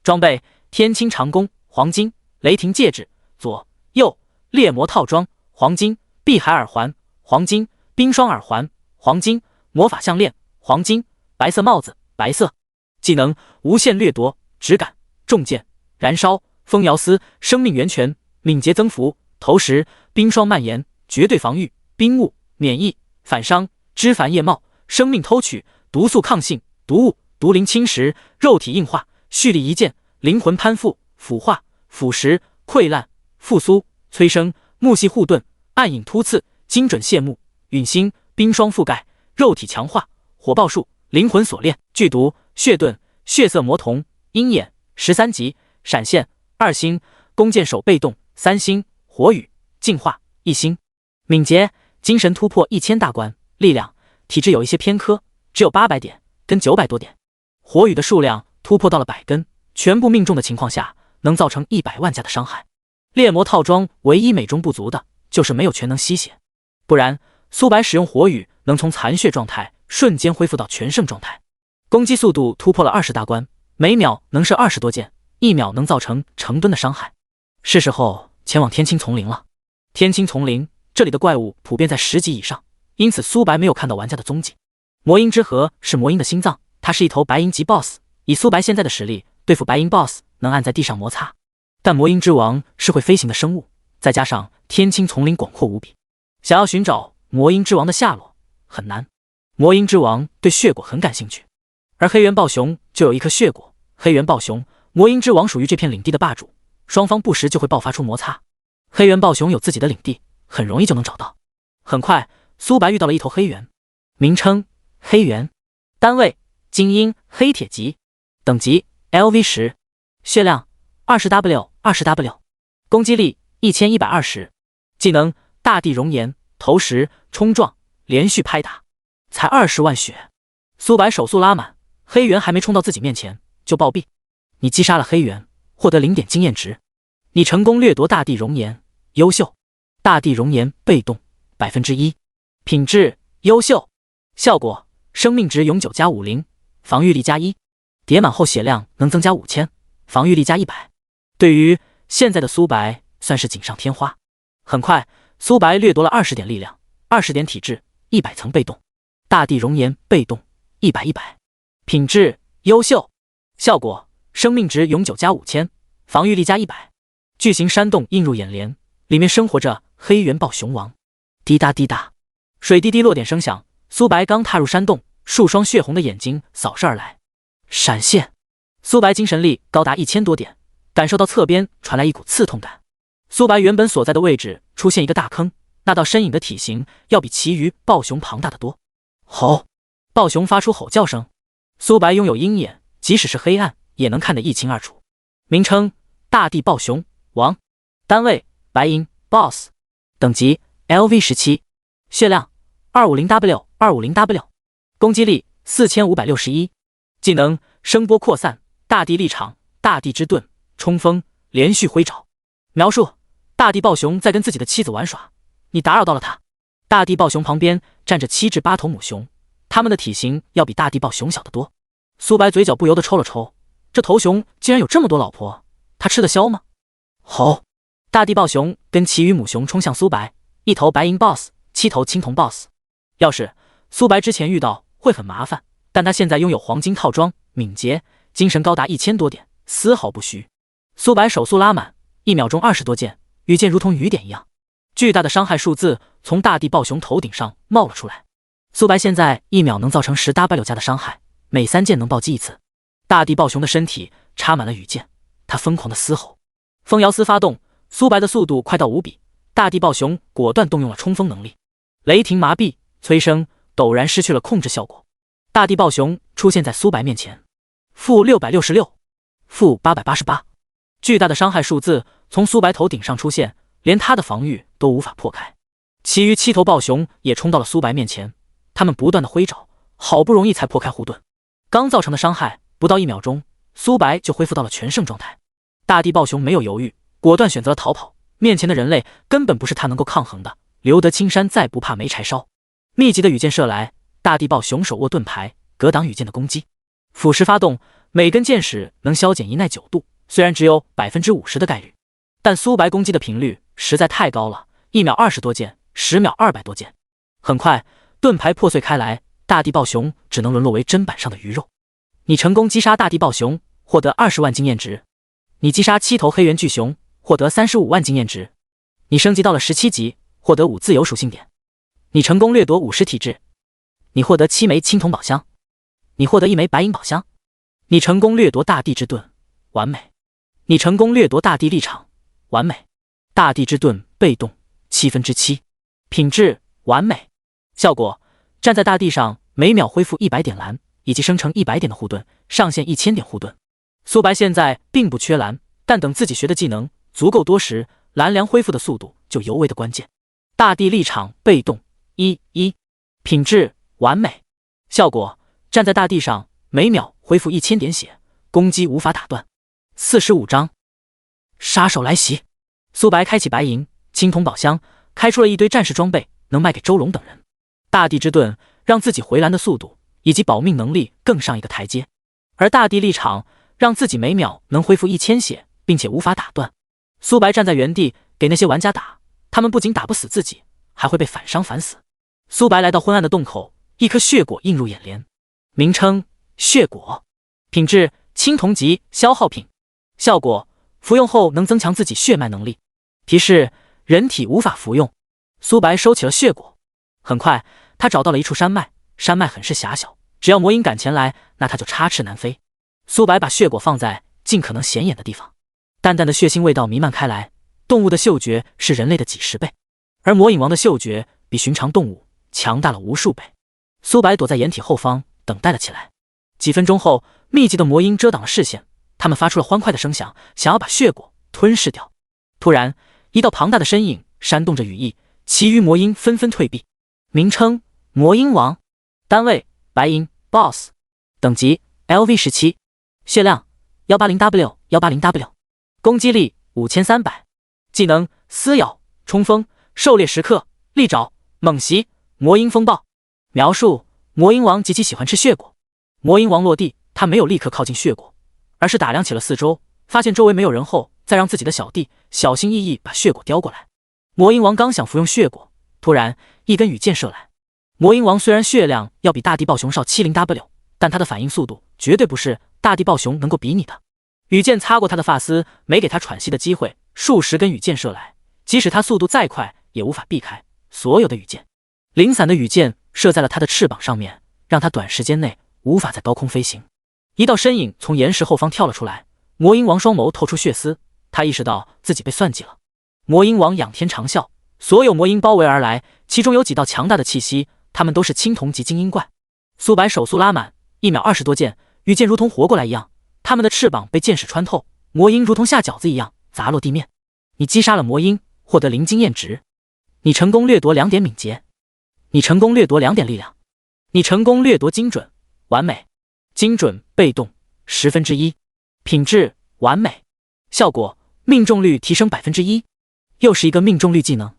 装备天青长弓黄金，雷霆戒指左右，猎魔套装黄金，碧海耳环黄金，冰霜耳环黄金，魔法项链黄金，白色帽子白色。技能无限掠夺，直感重剑燃烧，风摇丝，生命源泉，敏捷增幅，投石，冰霜蔓延，绝对防御，冰雾免疫，反伤，枝繁叶茂，生命偷取，毒素抗性，毒物，毒灵侵蚀，肉体硬化，蓄力一剑，灵魂攀附，腐化，腐蚀，溃烂，复苏，催生，木系护盾，暗影突刺，精准泄木，陨星，冰霜覆盖，肉体强化，火爆术，灵魂锁链，剧毒，血盾，血色魔瞳，鹰眼，13级，闪现2星，弓箭手被动3星，火雨，净化1星，敏捷，精神突破1000大关，力量，体质有一些偏科，只有800点跟900多点，火雨的数量突破到了100根，全部命中的情况下，能造成100万加的伤害。猎魔套装唯一美中不足的就是没有全能吸血，不然苏白使用火雨能从残血状态瞬间恢复到全胜状态。攻击速度突破了20大关，每秒能射20多箭，1秒能造成成吨的伤害。是时候前往天青丛林了。天青丛林这里的怪物普遍在10级以上，因此苏白没有看到玩家的踪迹。魔鹰之核是魔鹰的心脏，它是一头白银级 BOSS， 以苏白现在的实力对付白银 BOSS 能按在地上摩擦。但魔鹰之王是会飞行的生物，再加上天青丛林广阔无比，想要寻找魔鹰之王的下落很难。魔鹰之王对血果很感兴趣，而黑猿暴熊就有一颗血果。黑猿暴熊、魔鹰之王属于这片领地的霸主，双方不时就会爆发出摩擦。黑猿暴熊有自己的领地，很容易就能找到。很快，苏白遇到了一头黑猿，名称黑猿，单位精英黑铁级，等级 LV10， 血量20W，攻击力1120，技能大地熔岩，投石，冲撞，连续拍打，才20万血。苏白手速拉满，黑猿还没冲到自己面前就暴毙。你击杀了黑猿，获得0点经验值。你成功掠夺大地熔岩，优秀。大地熔岩被动 1%， 品质优秀。效果生命值永久加50，防御力加1，叠满后血量能增加5000，防御力加100。对于现在的苏白算是锦上添花。很快，苏白掠夺了20点力量，20点体质，100层被动。大地熔岩被动100，品质优秀。效果生命值永久加5000，防御力加100。巨型山洞映入眼帘，里面生活着黑猿暴熊王。滴答滴答，水滴滴落点声响。苏白刚踏入山洞，数双血红的眼睛扫视而来。闪现，苏白精神力高达1000多点，感受到侧边传来一股刺痛感。苏白原本所在的位置出现一个大坑，那道身影的体型要比其余暴熊庞大得多。吼！暴熊发出吼叫声。苏白拥有鹰眼，即使是黑暗也能看得一清二楚。名称大地暴熊王，单位白银 BOSS， 等级 LV17， 血量250W，攻击力4561，技能声波扩散，大地立场，大地之盾，冲锋，连续挥爪。描述：大地暴熊在跟自己的妻子玩耍，你打扰到了他。大地暴熊旁边站着7至8头母熊，它们的体型要比大地暴熊小得多。苏白嘴角不由得抽了抽，这头熊竟然有这么多老婆，他吃得消吗？吼！大地暴熊跟其余母熊冲向苏白，一头白银 BOSS， 7头青铜 BOSS。要是苏白之前遇到会很麻烦，但他现在拥有黄金套装，敏捷，精神高达1000多点，丝毫不虚。苏白手速拉满，1秒钟20多箭，羽箭如同雨点一样。巨大的伤害数字从大地暴熊头顶上冒了出来。苏白现在1秒能造成10W 加的伤害，每3箭能暴击1次。大地暴熊的身体插满了羽箭，他疯狂的嘶吼。风摇丝发动，苏白的速度快到无比。大地暴熊果断动用了冲锋能力，雷霆麻痹，催生，陡然失去了控制效果。大地暴熊出现在苏白面前，负666，负888。巨大的伤害数字从苏白头顶上出现，连他的防御都无法破开。其余7头暴熊也冲到了苏白面前，他们不断的挥爪，好不容易才破开护盾。刚造成的伤害不到1秒钟，苏白就恢复到了全胜状态。大地暴熊没有犹豫，果断选择了逃跑。面前的人类根本不是他能够抗衡的。留得青山在，不怕没柴烧。密集的羽箭射来，大地暴熊手握盾牌，格挡羽箭的攻击。腐蚀发动，每根箭矢能消减一耐9度，虽然只有 50% 的概率，但苏白攻击的频率实在太高了，1秒20多箭，10秒200多箭。很快，盾牌破碎开来，大地暴熊只能沦落为砧板上的鱼肉。你成功击杀大地暴熊，获得20万经验值。你击杀7头黑猿巨熊，获得35万经验值。你升级到了17级，获得5自由属性点。你成功掠夺50体质。你获得7枚青铜宝箱。你获得1枚白银宝箱。你成功掠夺大地之盾，完美。你成功掠夺大地立场，完美。大地之盾被动7/7，品质完美。效果：站在大地上每秒恢复100点蓝，以及生成100点的护盾，上限1000点护盾。苏白现在并不缺蓝，但等自己学的技能足够多时，蓝粮恢复的速度就尤为的关键。大地立场被动1/1，品质完美。效果：站在大地上每秒恢复1000点血，攻击无法打断。45章，杀手来袭。苏白开启白银、青铜宝箱，开出了一堆战士装备，能卖给周龙等人。大地之盾让自己回蓝的速度以及保命能力更上一个台阶，而大地立场让自己每秒能恢复1000血，并且无法打断。苏白站在原地给那些玩家打，他们不仅打不死自己，还会被反伤反死。苏白来到昏暗的洞口，一颗血果映入眼帘，名称：血果，品质：青铜级消耗品，效果：服用后能增强自己血脉能力。提示：人体无法服用。苏白收起了血果，很快他找到了一处山脉，山脉很是狭小，只要魔音赶前来，那他就插翅难飞。苏白把血果放在尽可能显眼的地方，淡淡的血腥味道弥漫开来。动物的嗅觉是人类的几十倍，而魔影王的嗅觉比寻常动物强大了无数倍。苏白躲在掩体后方等待了起来。几分钟后，密集的魔音遮挡了视线，他们发出了欢快的声响，想要把血果吞噬掉。突然，一道庞大的身影煽动着羽翼，其余魔音纷纷退避。名称：魔音王，单位：白银 ，BOSS， 等级 LV17， 血量 180W， 攻击力5300，技能：撕咬、冲锋、狩猎时刻、利爪、猛袭、魔音风暴。描述：魔音王极其喜欢吃血果。魔音王落地，他没有立刻靠近血果，而是打量起了四周，发现周围没有人后，再让自己的小弟小心翼翼把血果叼过来。魔音王刚想服用血果，突然一根羽箭射来。魔音王虽然血量要比大地暴熊少 70W， 但他的反应速度绝对不是大地暴熊能够比拟的。羽箭擦过他的发丝，没给他喘息的机会，数十根羽箭射来，即使他速度再快，也无法避开所有的羽箭。零散的羽箭射在了他的翅膀上面，让他短时间内无法在高空飞行。一道身影从岩石后方跳了出来，魔音王双眸透出血丝，他意识到自己被算计了。魔音王仰天长啸，所有魔音包围而来，其中有几道强大的气息，他们都是青铜级精英怪。苏白手速拉满，1秒20多箭，羽箭如同活过来一样，他们的翅膀被箭矢穿透，魔音如同下饺子一样砸落地面。你击杀了魔音，获得0经验值。你成功掠夺2点敏捷。你成功掠夺2点力量。你成功掠夺精准，完美。精准被动1/10，品质完美。效果：命中率提升1%。又是一个命中率技能。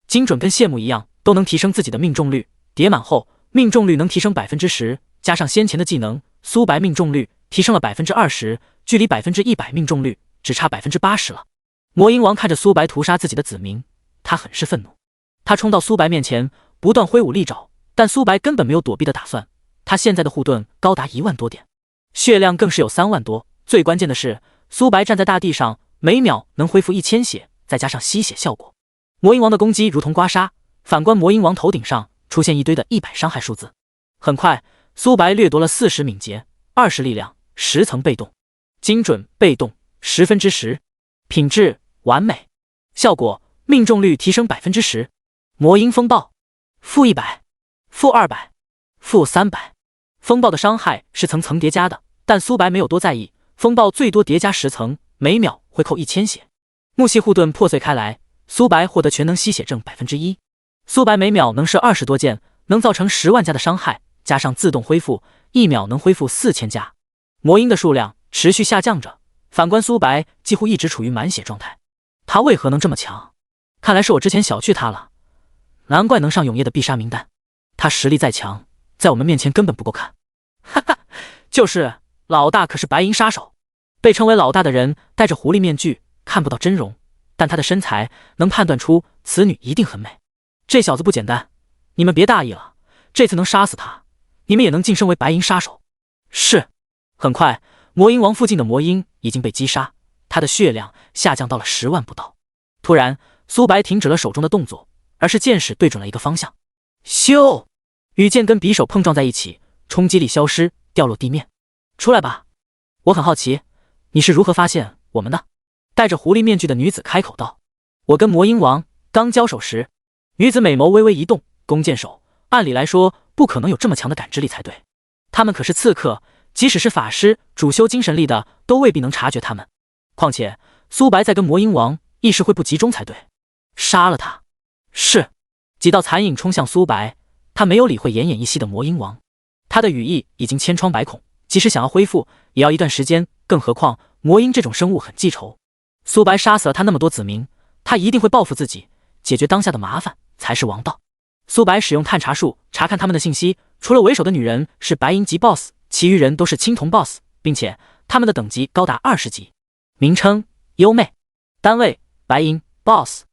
精准跟谢幕一样，都能提升自己的命中率，叠满后命中率能提升10%，加上先前的技能，苏白命中率提升了20%，距离100%命中率只差80%了。魔音王看着苏白屠杀自己的子民，他很是愤怒。他冲到苏白面前，不断挥舞利爪，但苏白根本没有躲避的打算。他现在的护盾高达1万多点，血量更是有3万多。最关键的是，苏白站在大地上，每秒能恢复1000血，再加上吸血效果。魔音王的攻击如同刮痧，反观魔音王头顶上出现一堆的100伤害数字。很快，苏白掠夺了40敏捷、20力量、10层被动，精准被动10%，品质完美。效果：命中率提升10%。魔音风暴-100、-200、-300。风暴的伤害是层层叠加的，但苏白没有多在意，风暴最多叠加10层，每秒会扣1000血。木系护盾破碎开来，苏白获得全能吸血症1%。苏白每秒能射20多箭，能造成10万加的伤害，加上自动恢复，1秒能恢复4000加。魔音的数量持续下降着，反观苏白几乎一直处于满血状态。他为何能这么强？看来是我之前小觑他了，难怪能上永夜的必杀名单。他实力再强，在我们面前根本不够看。哈哈，就是老大可是白银杀手，被称为老大的人戴着狐狸面具，看不到真容，但他的身材能判断出此女一定很美。这小子不简单，你们别大意了，这次能杀死他，你们也能晋升为白银杀手。是。很快，魔音王附近的魔音已经被击杀，他的血量下降到了10万不到。突然，苏白停止了手中的动作，而是箭矢对准了一个方向。咻！羽箭跟匕首碰撞在一起，冲击力消失，掉落地面。出来吧，我很好奇，你是如何发现我们的？戴着狐狸面具的女子开口道。我跟魔鹰王刚交手时，女子美眸微微一动，弓箭手，按理来说不可能有这么强的感知力才对。他们可是刺客，即使是法师，主修精神力的都未必能察觉他们。况且苏白在跟魔鹰王，意识会不集中才对。杀了他！是。几道残影冲向苏白，他没有理会奄奄一息的魔鹰王。他的羽翼已经千疮百孔，即使想要恢复，也要一段时间，更何况魔鹰这种生物很记仇。苏白杀死了他那么多子民，他一定会报复自己，解决当下的麻烦才是王道。苏白使用探查术查看他们的信息，除了为首的女人是白银级 BOSS， 其余人都是青铜 BOSS， 并且他们的等级高达20级。名称：优妹，单位：白银 BOSS，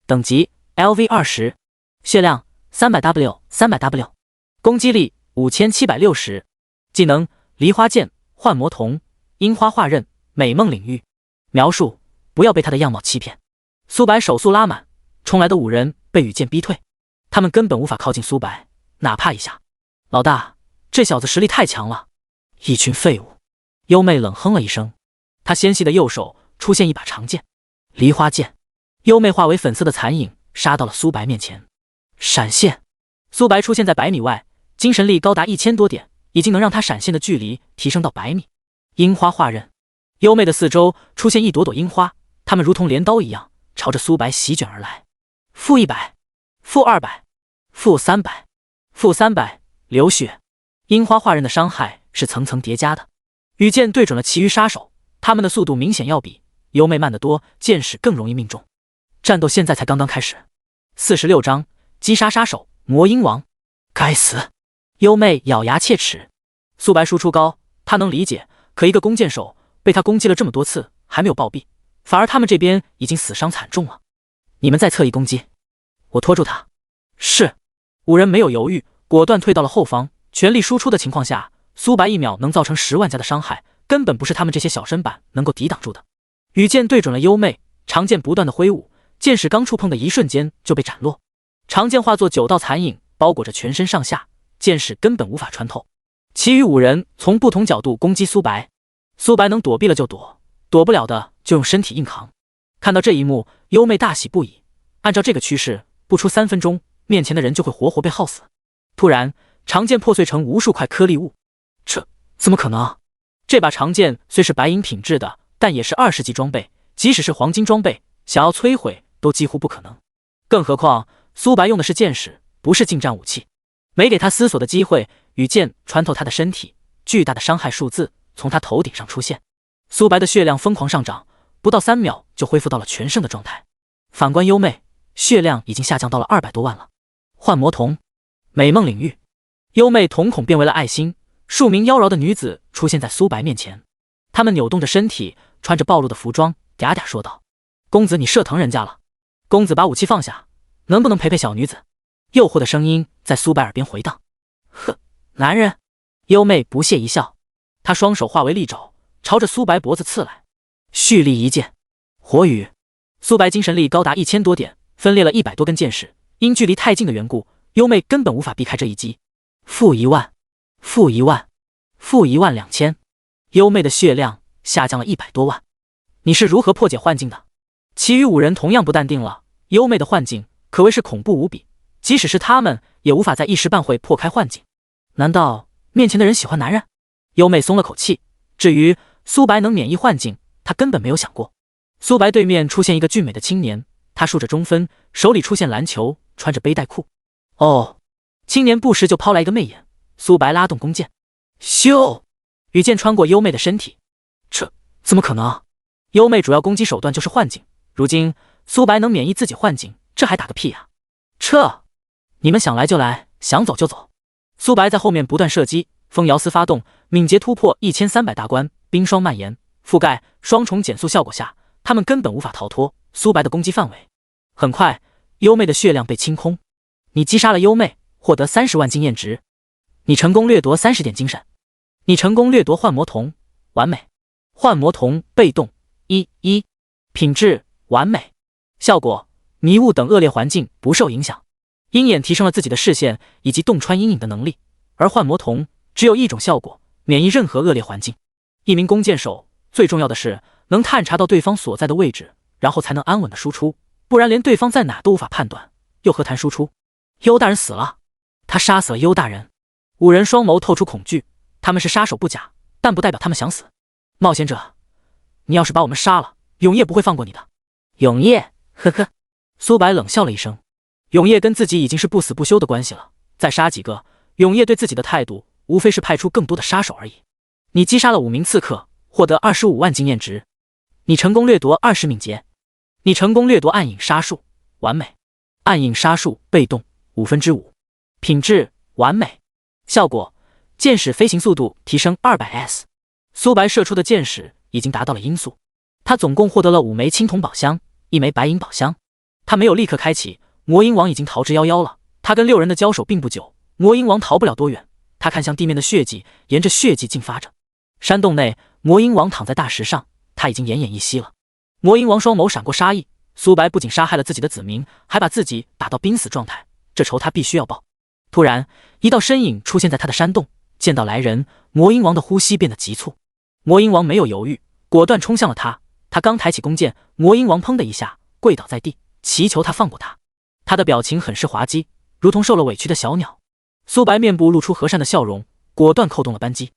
等级 LV20， 血量 300W 300W， 攻击力5760，技能：梨花剑、幻魔瞳、樱花化刃、美梦领域。描述：不要被他的样貌欺骗。苏白手速拉满，冲来的5人被羽箭逼退，他们根本无法靠近苏白，哪怕一下。老大，这小子实力太强了，一群废物。优妹冷哼了一声，她纤细的右手出现一把长剑，梨花剑。优妹化为粉色的残影，杀到了苏白面前。闪现，苏白出现在100米外，精神力高达1000多点，已经能让他闪现的距离提升到100米。樱花化刃，优妹的四周出现一朵朵樱花，它们如同镰刀一样朝着苏白席卷而来。-100，-200，-300，-300，流血。樱花化刃的伤害是层层叠加的，羽箭对准了其余杀手，他们的速度明显要比优妹慢得多，箭矢更容易命中。战斗现在才刚刚开始。46章击杀杀手魔鹰王。该死！优妹咬牙切齿。苏白输出高，他能理解，可一个弓箭手被他攻击了这么多次还没有暴毙，反而他们这边已经死伤惨重了。你们再侧翼攻击，我拖住他。是。5人没有犹豫，果断退到了后方，全力输出的情况下，苏白1秒能造成10万加的伤害，根本不是他们这些小身板能够抵挡住的。羽箭对准了优妹，长剑不断的挥舞，剑矢刚触碰的一瞬间就被斩落，长剑化作9道残影包裹着全身上下，剑矢根本无法穿透。其余5人从不同角度攻击苏白，苏白能躲避了就躲，躲不了的就用身体硬扛。看到这一幕，优妹大喜不已，按照这个趋势，不出3分钟，面前的人就会活活被耗死。突然，长剑破碎成无数块颗粒物，这怎么可能？这把长剑虽是白银品质的，但也是20级装备，即使是黄金装备，想要摧毁都几乎不可能。更何况苏白用的是剑矢，不是近战武器，没给他思索的机会，羽箭穿透他的身体，巨大的伤害数字从他头顶上出现。苏白的血量疯狂上涨，不到3秒就恢复到了全胜的状态。反观优妹，血量已经下降到了200多万了。幻魔瞳，美梦领域。优妹瞳孔变为了爱心，数名妖娆的女子出现在苏白面前，她们扭动着身体，穿着暴露的服装，嗲嗲说道：公子你射疼人家了，公子把武器放下，能不能陪陪小女子？诱惑的声音在苏白耳边回荡。呵，男人。优妹不屑一笑，她双手化为利爪，朝着苏白脖子刺来。蓄力一剑，火雨。苏白精神力高达1000多点，分裂了100多根箭矢，因距离太近的缘故，优妹根本无法避开这一击。-1万，-1万，-12000。优妹的血量下降了100多万。你是如何破解幻境的？其余5人同样不淡定了，优妹的幻境可谓是恐怖无比，即使是他们也无法在一时半会破开幻境。难道面前的人喜欢男人？优妹松了口气。至于苏白能免疫幻境，她根本没有想过。苏白对面出现一个俊美的青年，他梳着中分，手里出现篮球，穿着背带裤。哦，青年不时就抛来一个媚眼。苏白拉动弓箭，咻！羽箭穿过优妹的身体。这怎么可能？优妹主要攻击手段就是幻境，如今苏白能免疫自己幻境，这还打个屁啊！撤！你们想来就来，想走就走。苏白在后面不断射击，风摇丝发动，敏捷突破1300大关，冰霜蔓延，覆盖双重减速效果下，他们根本无法逃脱苏白的攻击范围。很快，优妹的血量被清空。你击杀了优妹，获得30万经验值。你成功掠夺30点精神。你成功掠夺幻魔瞳，完美。幻魔瞳被动1，品质完美，效果迷雾等恶劣环境不受影响。鹰眼提升了自己的视线以及洞穿阴影的能力，而幻魔瞳只有一种效果，免疫任何恶劣环境。一名弓箭手最重要的是能探查到对方所在的位置，然后才能安稳的输出，不然连对方在哪都无法判断，又何谈输出？优大人死了，他杀死了优大人。五人双眸透出恐惧，他们是杀手不假，但不代表他们想死。冒险者，你要是把我们杀了，永夜不会放过你的。永夜，呵呵。苏白冷笑了一声，永夜跟自己已经是不死不休的关系了，再杀几个，永夜对自己的态度无非是派出更多的杀手而已。你击杀了5名刺客，获得25万经验值。你成功掠夺20敏捷。你成功掠夺暗影杀术，完美。暗影杀术被动5/5，品质完美。效果：箭矢飞行速度提升200s。苏白射出的箭矢已经达到了音速。他总共获得了5枚青铜宝箱，1枚白银宝箱。他没有立刻开启，魔鹰王已经逃之夭夭了。他跟6人的交手并不久，魔鹰王逃不了多远。他看向地面的血迹，沿着血迹进发着。山洞内，魔鹰王躺在大石上，他已经奄奄一息了。魔鹰王双眸闪过杀意，苏白不仅杀害了自己的子民，还把自己打到濒死状态，这仇他必须要报。突然，一道身影出现在他的山洞，见到来人，魔鹰王的呼吸变得急促。魔鹰王没有犹豫，果断冲向了他。他刚抬起弓箭，魔鹰王砰的一下跪倒在地，祈求他放过他。他的表情很是滑稽，如同受了委屈的小鸟。苏白面部露出和善的笑容，果断扣动了扳机。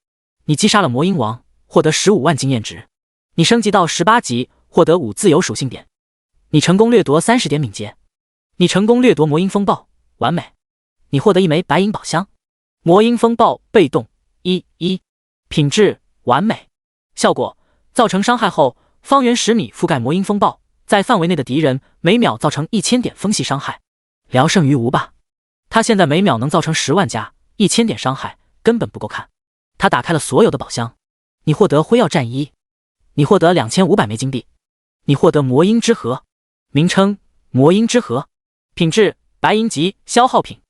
你击杀了魔鹰王，获得15万经验值。你升级到18级，获得5自由属性点。你成功掠夺30点敏捷。你成功掠夺魔鹰风暴，完美。你获得1枚白银宝箱。魔鹰风暴被动1/1，品质完美。效果：造成伤害后，方圆10米覆盖魔鹰风暴，在范围内的敌人每秒造成1000点风系伤害。聊胜于无吧。他现在每秒能造成10万加1000点伤害，根本不够看。他打开了所有的宝箱。你获得辉耀战衣。你获得2500枚金币。你获得魔鹰之核。名称：魔鹰之核。品质：白银级消耗品。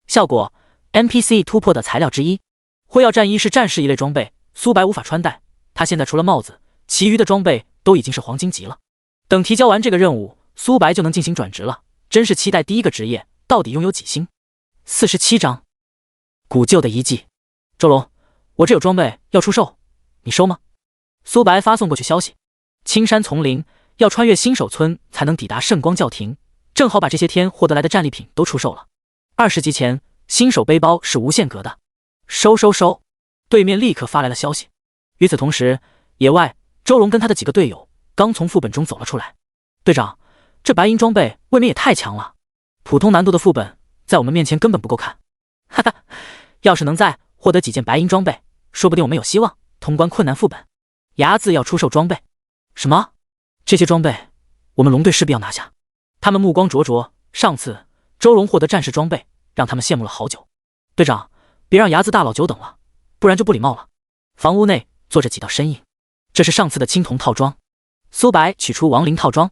效果： NPC 突破的材料之一。辉耀战衣是战士一类装备，苏白无法穿戴。他现在除了帽子，其余的装备都已经是黄金级了。等提交完这个任务，苏白就能进行转职了。真是期待第一个职业到底拥有几星。47章古旧的遗迹。周龙，我这有装备要出售，你收吗？苏白发送过去消息。青山丛林，要穿越新手村才能抵达圣光教廷，正好把这些天获得来的战利品都出售了。20级前，新手背包是无限格的。收。对面立刻发来了消息。与此同时，野外，周龙跟他的几个队友刚从副本中走了出来。队长，这白银装备未免也太强了，普通难度的副本在我们面前根本不够看。哈哈，要是能再获得几件白银装备，说不定我们有希望通关困难副本。牙子要出售装备。什么？这些装备我们龙队势必要拿下。他们目光灼灼，上次周龙获得战士装备，让他们羡慕了好久。队长，别让牙子大佬久等了，不然就不礼貌了。房屋内坐着几道身影，这是上次的青铜套装。苏白取出亡灵套装。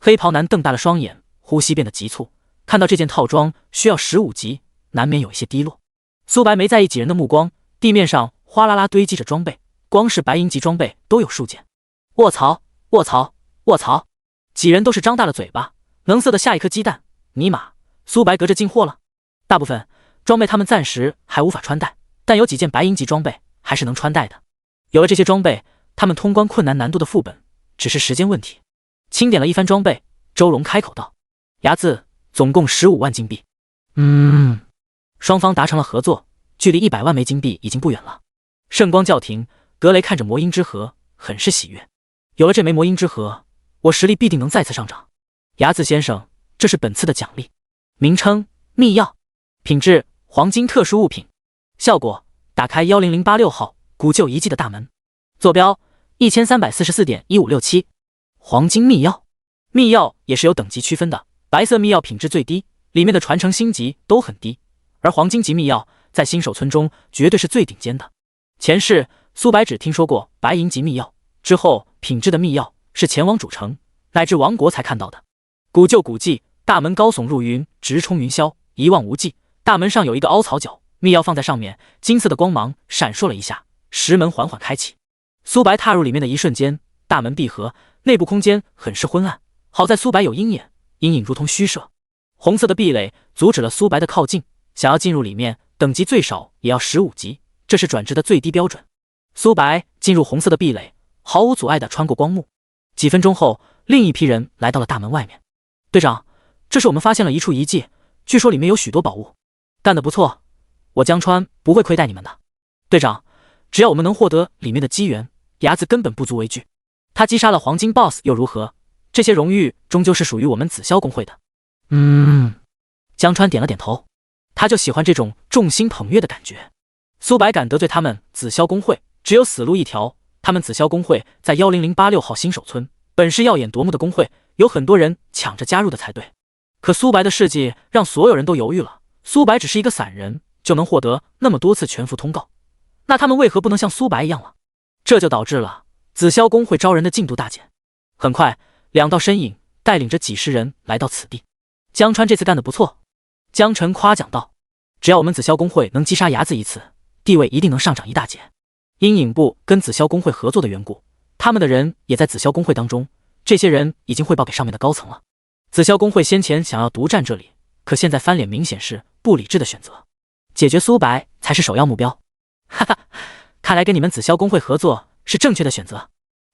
黑袍男瞪大了双眼，呼吸变得急促。看到这件套装需要15级，难免有一些低落。苏白没在意几人的目光，地面上哗啦啦堆积着装备，光是白银级装备都有数件。卧槽！几人都是张大了嘴巴，能塞得下一颗鸡蛋。尼玛，苏白隔着进货了。大部分装备他们暂时还无法穿戴，但有几件白银级装备还是能穿戴的。有了这些装备，他们通关困难难度的副本只是时间问题。清点了一番装备，周龙开口道：牙子，总共15万金币。双方达成了合作，距离100万枚金币已经不远了。圣光教廷，格雷看着魔鹰之核，很是喜悦。有了这枚魔鹰之核，我实力必定能再次上涨。牙子先生，这是本次的奖励。名称：秘药。品质：黄金特殊物品。效果：打开10086号古旧遗迹的大门。坐标：1344.1567。黄金秘药。秘药也是有等级区分的，白色秘药品质最低，里面的传承星级都很低，而黄金级秘药在新手村中绝对是最顶尖的。前世苏白只听说过白银级秘药，之后品质的秘药是前往主城乃至王国才看到的。古旧古迹，大门高耸入云，直冲云霄，一望无际。大门上有一个凹槽角，秘药放在上面，金色的光芒闪烁了一下，石门缓缓开启。苏白踏入里面的一瞬间，大门闭合，内部空间很是昏暗。好在苏白有鹰眼，阴影如同虚设。红色的壁垒阻止了苏白的靠近，想要进入里面，等级最少也要15级，这是转职的最低标准。苏白进入红色的壁垒，毫无阻碍地穿过光幕。几分钟后，另一批人来到了大门外面。队长，这是我们发现了一处遗迹，据说里面有许多宝物。干得不错，我江川不会亏待你们的。队长，只要我们能获得里面的机缘，伢子根本不足为惧。他击杀了黄金 BOSS 又如何？这些荣誉终究是属于我们紫霄公会的。江川点了点头，他就喜欢这种众星捧月的感觉。苏白敢得罪他们紫霄公会，只有死路一条。他们紫霄公会在10086号新手村，本是耀眼夺目的公会，有很多人抢着加入的才对。可苏白的事迹让所有人都犹豫了。苏白只是一个散人，就能获得那么多次全服通告，那他们为何不能像苏白一样了？这就导致了紫霄公会招人的进度大减。很快，2道身影带领着几十人来到此地。江川这次干得不错，江晨夸奖道。只要我们紫霄公会能击杀伢子一次，地位一定能上涨一大截。因影部跟紫霄公会合作的缘故，他们的人也在紫霄公会当中，这些人已经汇报给上面的高层了。紫霄公会先前想要独占这里，可现在翻脸明显是不理智的选择，解决苏白才是首要目标。哈哈，看来跟你们紫霄公会合作是正确的选择。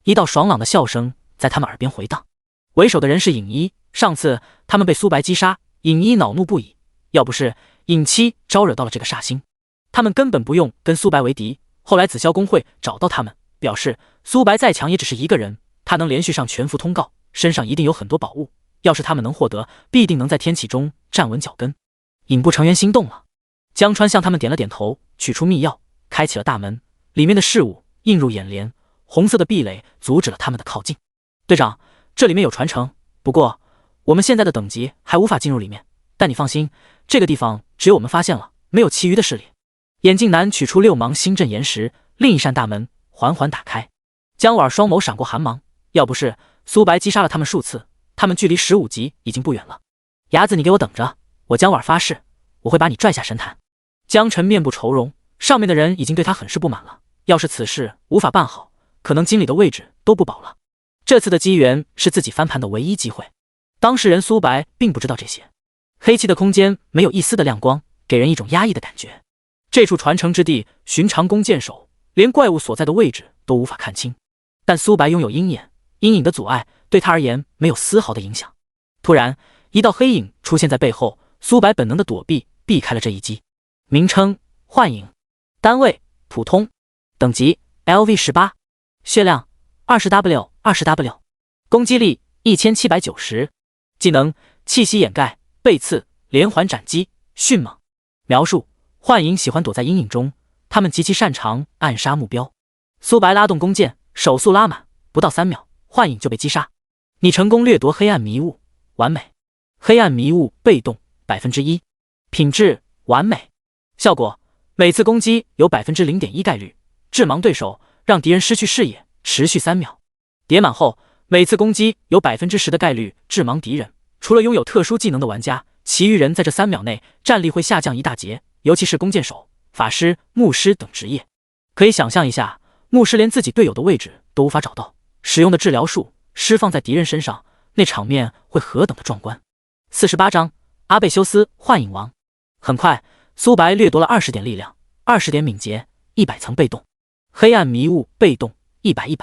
一道爽朗的笑声在他们耳边回荡。为首的人是影一，上次他们被苏白击杀，影一恼怒不已，要不是影七招惹到了这个煞星，他们根本不用跟苏白为敌。后来紫霄公会找到他们，表示苏白再强也只是一个人，他能连续上全服通告，身上一定有很多宝物，要是他们能获得，必定能在天启中站稳脚跟。影部成员心动了，江川向他们点了点头，取出密钥，开启了大门，里面的事物映入眼帘，红色的壁垒阻止了他们的靠近。队长，这里面有传承，不过我们现在的等级还无法进入里面，但你放心，这个地方只有我们发现了，没有其余的势力。眼镜男取出6芒星阵岩石，另一扇大门缓缓打开。江婉双眸闪过寒芒，要不是苏白击杀了他们数次，他们距离15级已经不远了。伢子，你给我等着，我江婉发誓，我会把你拽下神坛。江晨面部愁容，上面的人已经对他很是不满了，要是此事无法办好，可能经理的位置都不保了。这次的机缘是自己翻盘的唯一机会。当事人苏白并不知道这些。黑漆的空间没有一丝的亮光，给人一种压抑的感觉。这处传承之地，寻常弓箭手连怪物所在的位置都无法看清，但苏白拥有鹰眼，阴影的阻碍对他而言没有丝毫的影响。突然，一道黑影出现在背后，苏白本能的躲避，避开了这一击。名称：幻影，单位：普通，等级 LV18， 血量 20W， 攻击力1790，技能：气息掩盖、背刺、连环斩击、迅猛。描述：幻影喜欢躲在阴影中，他们极其擅长暗杀目标。苏白拉动弓箭，手速拉满，不到3秒，幻影就被击杀。你成功掠夺黑暗迷雾，完美。黑暗迷雾被动 1%， 品质完美。效果：每次攻击有 0.1% 概率致盲对手，让敌人失去视野，持续3秒。叠满后，每次攻击有 10% 的概率致盲敌人，除了拥有特殊技能的玩家，其余人在这3秒内战力会下降一大截，尤其是弓箭手、法师、牧师等职业。可以想象一下，牧师连自己队友的位置都无法找到，使用的治疗术施放在敌人身上，那场面会何等的壮观。48章阿贝修斯幻影王。很快，苏白掠夺了20点力量，20点敏捷，100层被动。黑暗迷雾被动100，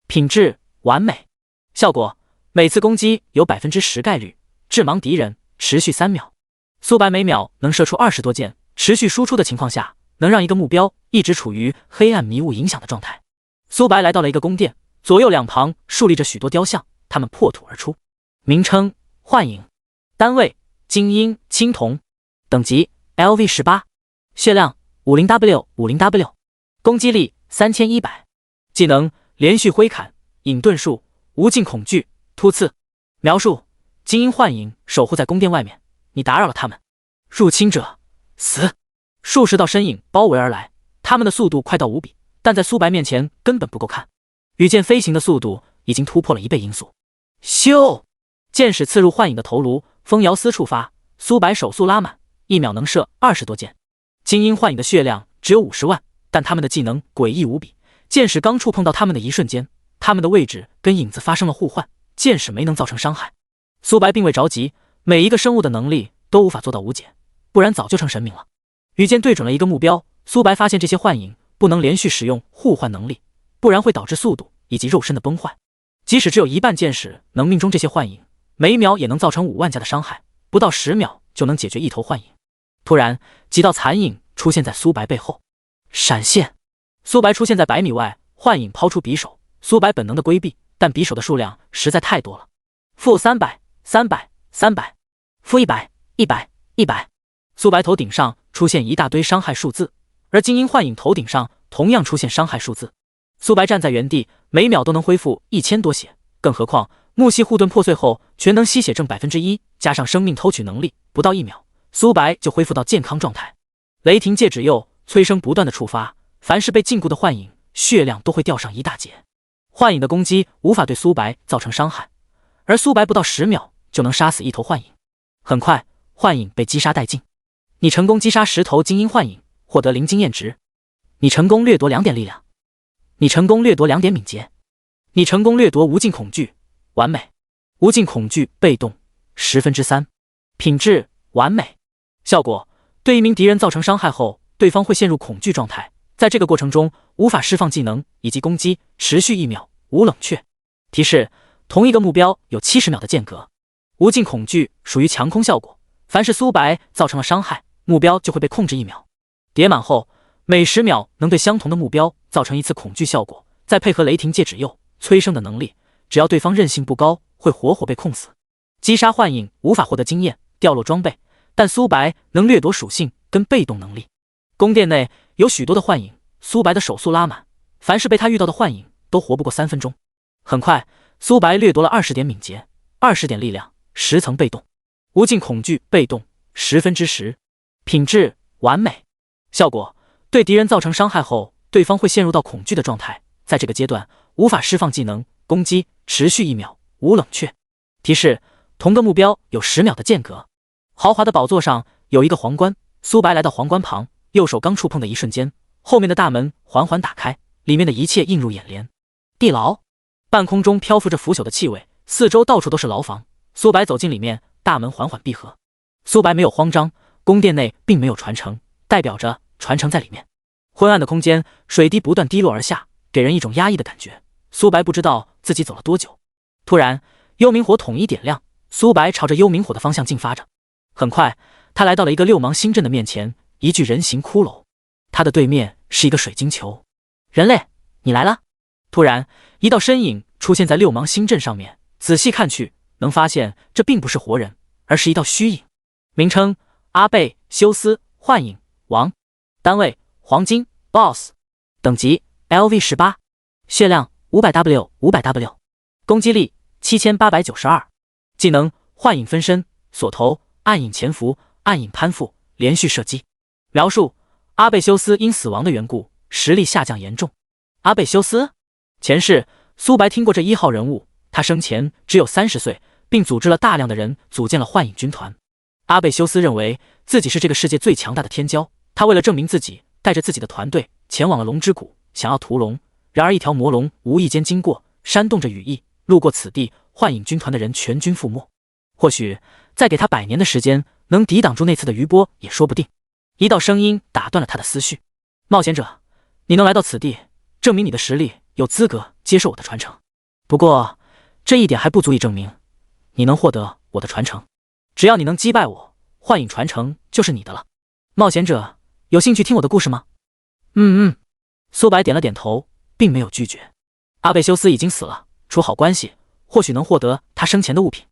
品质完美。效果：每次攻击有 10% 概率致盲敌人，持续3秒。苏白每秒能射出20多箭，持续输出的情况下，能让一个目标一直处于黑暗迷雾影响的状态。苏白来到了一个宫殿，左右两旁竖立着许多雕像，他们破土而出。名称：幻影，单位：精英青铜，等级 LV18， 血量 50W， 攻击力3100，技能：连续挥砍、隐遁术、无尽恐惧、突刺。描述：精英幻影守护在宫殿外面，你打扰了他们，入侵者死。数十道身影包围而来，他们的速度快到无比，但在苏白面前根本不够看。羽箭飞行的速度已经突破了1倍音速。咻！箭矢刺入幻影的头颅，风摇丝触发，苏白手速拉满，1秒能射20多箭。精英幻影的血量只有50万，但他们的技能诡异无比，箭矢刚触碰到他们的一瞬间，他们的位置跟影子发生了互换，箭矢没能造成伤害。苏白并未着急，每一个生物的能力都无法做到无解，不然早就成神明了。羽箭对准了一个目标，苏白发现这些幻影不能连续使用互换能力，不然会导致速度以及肉身的崩坏。即使只有一半箭矢能命中这些幻影，每秒也能造成5万加的伤害，不到10秒就能解决一头幻影。突然，几道残影出现在苏白背后，闪现。苏白出现在100米外，幻影抛出匕首，苏白本能的规避，但匕首的数量实在太多了。-300、300、300、-100、100、100。苏白头顶上出现一大堆伤害数字，而精英幻影头顶上同样出现伤害数字。苏白站在原地，每秒都能恢复1000多血，更何况木系护盾破碎后全能吸血症1%，加上生命偷取能力，不到1秒，苏白就恢复到健康状态。雷霆戒指右催生不断的触发，凡是被禁锢的幻影，血量都会掉上一大截。幻影的攻击无法对苏白造成伤害，而苏白不到10秒就能杀死一头幻影。很快，幻影被击杀殆尽。你成功击杀10头精英幻影，获得0经验值。你成功掠夺2点力量。你成功掠夺2点敏捷。你成功掠夺无尽恐惧，完美。无尽恐惧被动3%，品质完美。效果：对一名敌人造成伤害后，对方会陷入恐惧状态，在这个过程中无法释放技能以及攻击，持续1秒，无冷却。提示：同一个目标有70秒的间隔。无尽恐惧属于强空效果，凡是苏白造成了伤害，目标就会被控制1秒。叠满后，每10秒能对相同的目标造成1次恐惧效果，再配合雷霆戒指右催生的能力，只要对方韧性不高，会活活被控死。击杀幻影无法获得经验，掉落装备，但苏白能掠夺属性跟被动能力。宫殿内有许多的幻影，苏白的手速拉满，凡是被他遇到的幻影都活不过3分钟。很快，苏白掠夺了20点敏捷、20点力量、10层被动。无尽恐惧被动10%，品质完美。效果：对敌人造成伤害后，对方会陷入到恐惧的状态，在这个阶段无法释放技能，攻击持续1秒，无冷却。提示：同个目标有10秒的间隔。豪华的宝座上有一个皇冠，苏白来到皇冠旁，右手刚触碰的一瞬间，后面的大门缓缓打开，里面的一切映入眼帘。地牢，半空中漂浮着腐朽的气味，四周到处都是牢房。苏白走进里面，大门缓缓闭合。苏白没有慌张，宫殿内并没有传承，代表着传承在里面。昏暗的空间，水滴不断滴落而下，给人一种压抑的感觉。苏白不知道自己走了多久。突然，幽冥火统一点亮，苏白朝着幽冥火的方向进发着。很快，他来到了一个六芒星阵的面前，一具人形骷髅。他的对面是一个水晶球。人类，你来了！突然，一道身影出现在六芒星阵上面，仔细看去，能发现这并不是活人，而是一道虚影。名称：阿贝修斯，幻影王。单位：黄金 BOSS。等级：LV18。血量：500W 500W。攻击力：7892。技能：幻影分身，锁头，暗影潜伏，暗影攀附，连续射击。描述：阿贝修斯因死亡的缘故，实力下降严重。阿贝修斯前世，苏白听过这1号人物，他生前只有30岁，并组织了大量的人组建了幻影军团。阿贝修斯认为自己是这个世界最强大的天骄，他为了证明自己，带着自己的团队前往了龙之谷，想要屠龙。然而一条魔龙无意间经过，煽动着羽翼，路过此地，幻影军团的人全军覆没。或许再给他100年的时间，能抵挡住那次的余波也说不定。一道声音打断了他的思绪：冒险者，你能来到此地，证明你的实力有资格接受我的传承。不过这一点还不足以证明你能获得我的传承。只要你能击败我，幻影传承就是你的了。冒险者，有兴趣听我的故事吗？苏白点了点头，并没有拒绝。阿贝修斯已经死了，处好关系，或许能获得他生前的物品。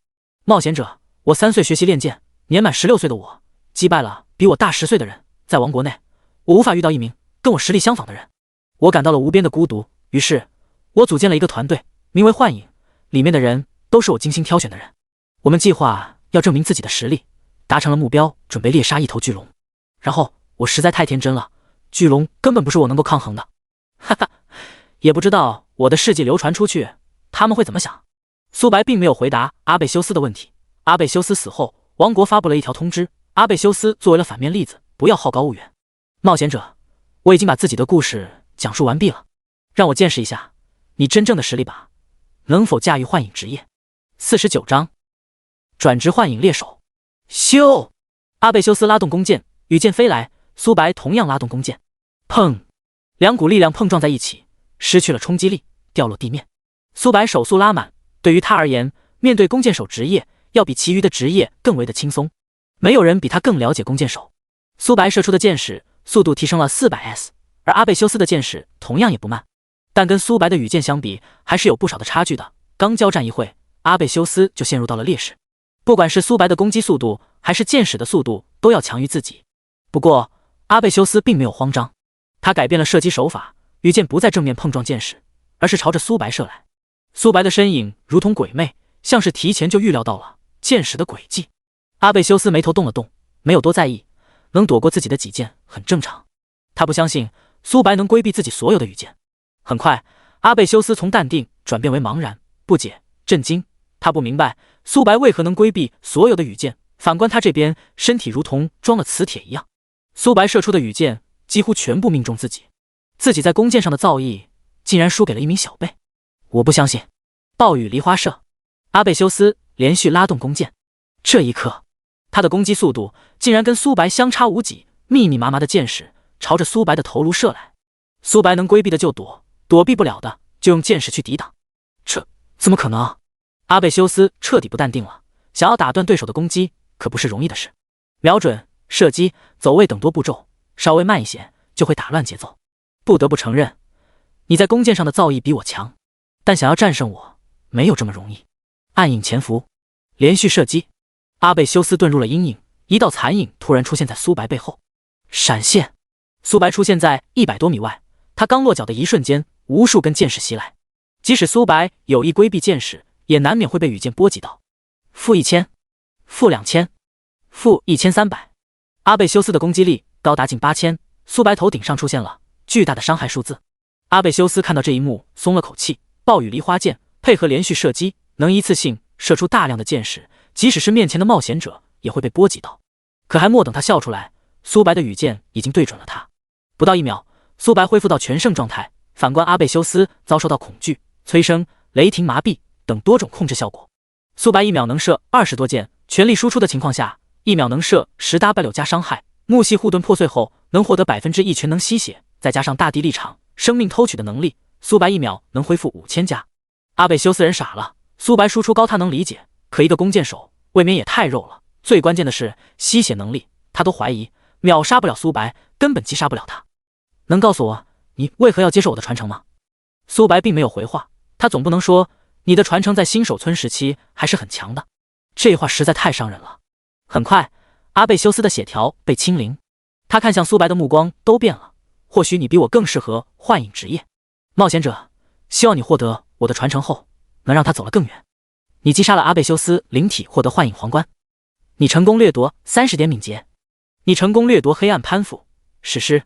冒险者，我3岁学习练剑，年满16岁的我击败了比我大10岁的人，在王国内，我无法遇到一名跟我实力相仿的人。我感到了无边的孤独，于是我组建了一个团队，名为幻影，里面的人都是我精心挑选的人。我们计划要证明自己的实力，达成了目标，准备猎杀一头巨龙。然后我实在太天真了，巨龙根本不是我能够抗衡的。哈哈，也不知道我的事迹流传出去，他们会怎么想。苏白并没有回答阿贝修斯的问题。阿贝修斯死后，王国发布了一条通知，阿贝修斯作为了反面例子，不要好高骛远。冒险者，我已经把自己的故事讲述完毕了，让我见识一下你真正的实力吧，能否驾驭幻影职业。49章转职幻影猎手。咻！阿贝修斯拉动弓箭，羽箭飞来，苏白同样拉动弓箭。砰！两股力量碰撞在一起，失去了冲击力，掉落地面。苏白手速拉满，对于他而言，面对弓箭手职业，要比其余的职业更为的轻松。没有人比他更了解弓箭手。苏白射出的箭矢速度提升了 400s， 而阿贝修斯的箭矢同样也不慢，但跟苏白的羽箭相比，还是有不少的差距的。刚交战一会，阿贝修斯就陷入到了劣势，不管是苏白的攻击速度，还是箭矢的速度，都要强于自己。不过，阿贝修斯并没有慌张，他改变了射击手法，羽箭不再正面碰撞箭矢，而是朝着苏白射来。苏白的身影如同鬼魅，像是提前就预料到了箭矢的轨迹。阿贝修斯眉头动了动，没有多在意，能躲过自己的几箭很正常。他不相信苏白能规避自己所有的羽箭。很快，阿贝修斯从淡定转变为茫然、不解、震惊。他不明白苏白为何能规避所有的羽箭，反观他这边，身体如同装了磁铁一样。苏白射出的羽箭几乎全部命中自己，自己在弓箭上的造诣竟然输给了一名小辈。我不相信！暴雨梨花射，阿贝修斯连续拉动弓箭，这一刻，他的攻击速度竟然跟苏白相差无几，密密麻麻的箭矢朝着苏白的头颅射来。苏白能规避的就躲，躲避不了的就用箭矢去抵挡。这怎么可能？阿贝修斯彻底不淡定了，想要打断对手的攻击可不是容易的事。瞄准、射击、走位等多步骤，稍微慢一些就会打乱节奏。不得不承认，你在弓箭上的造诣比我强，但想要战胜我，没有这么容易。暗影潜伏，连续射击。阿贝修斯遁入了阴影，一道残影突然出现在苏白背后。闪现，苏白出现在100多米外，他刚落脚的一瞬间，无数根箭矢袭来。即使苏白有意规避箭矢，也难免会被羽箭波及到。负1000，负2000，负1300。阿贝修斯的攻击力高达近8000，苏白头顶上出现了巨大的伤害数字。阿贝修斯看到这一幕，松了口气。暴雨梨花箭配合连续射击，能一次性射出大量的箭矢，即使是面前的冒险者也会被波及到。可还没等他笑出来，苏白的羽箭已经对准了他。不到1秒，苏白恢复到全胜状态。反观阿贝修斯遭受到恐惧、催生、雷霆麻痹等多种控制效果。苏白1秒能射20多箭，全力输出的情况下，1秒能射10W 加伤害。木系护盾破碎后能获得1%全能吸血，再加上大地立场、生命偷取的能力，苏白1秒能恢复5000加。阿贝修斯人傻了，苏白输出高他能理解，可一个弓箭手未免也太肉了。最关键的是吸血能力，他都怀疑秒杀不了苏白，根本击杀不了他。能告诉我你为何要接受我的传承吗？苏白并没有回话，他总不能说你的传承在新手村时期还是很强的，这话实在太伤人了。很快，阿贝修斯的血条被清零，他看向苏白的目光都变了。或许你比我更适合幻影职业，冒险者，希望你获得我的传承后，能让他走得更远。你击杀了阿贝修斯灵体，获得幻影皇冠。你成功掠夺30点敏捷。你成功掠夺黑暗攀附史诗。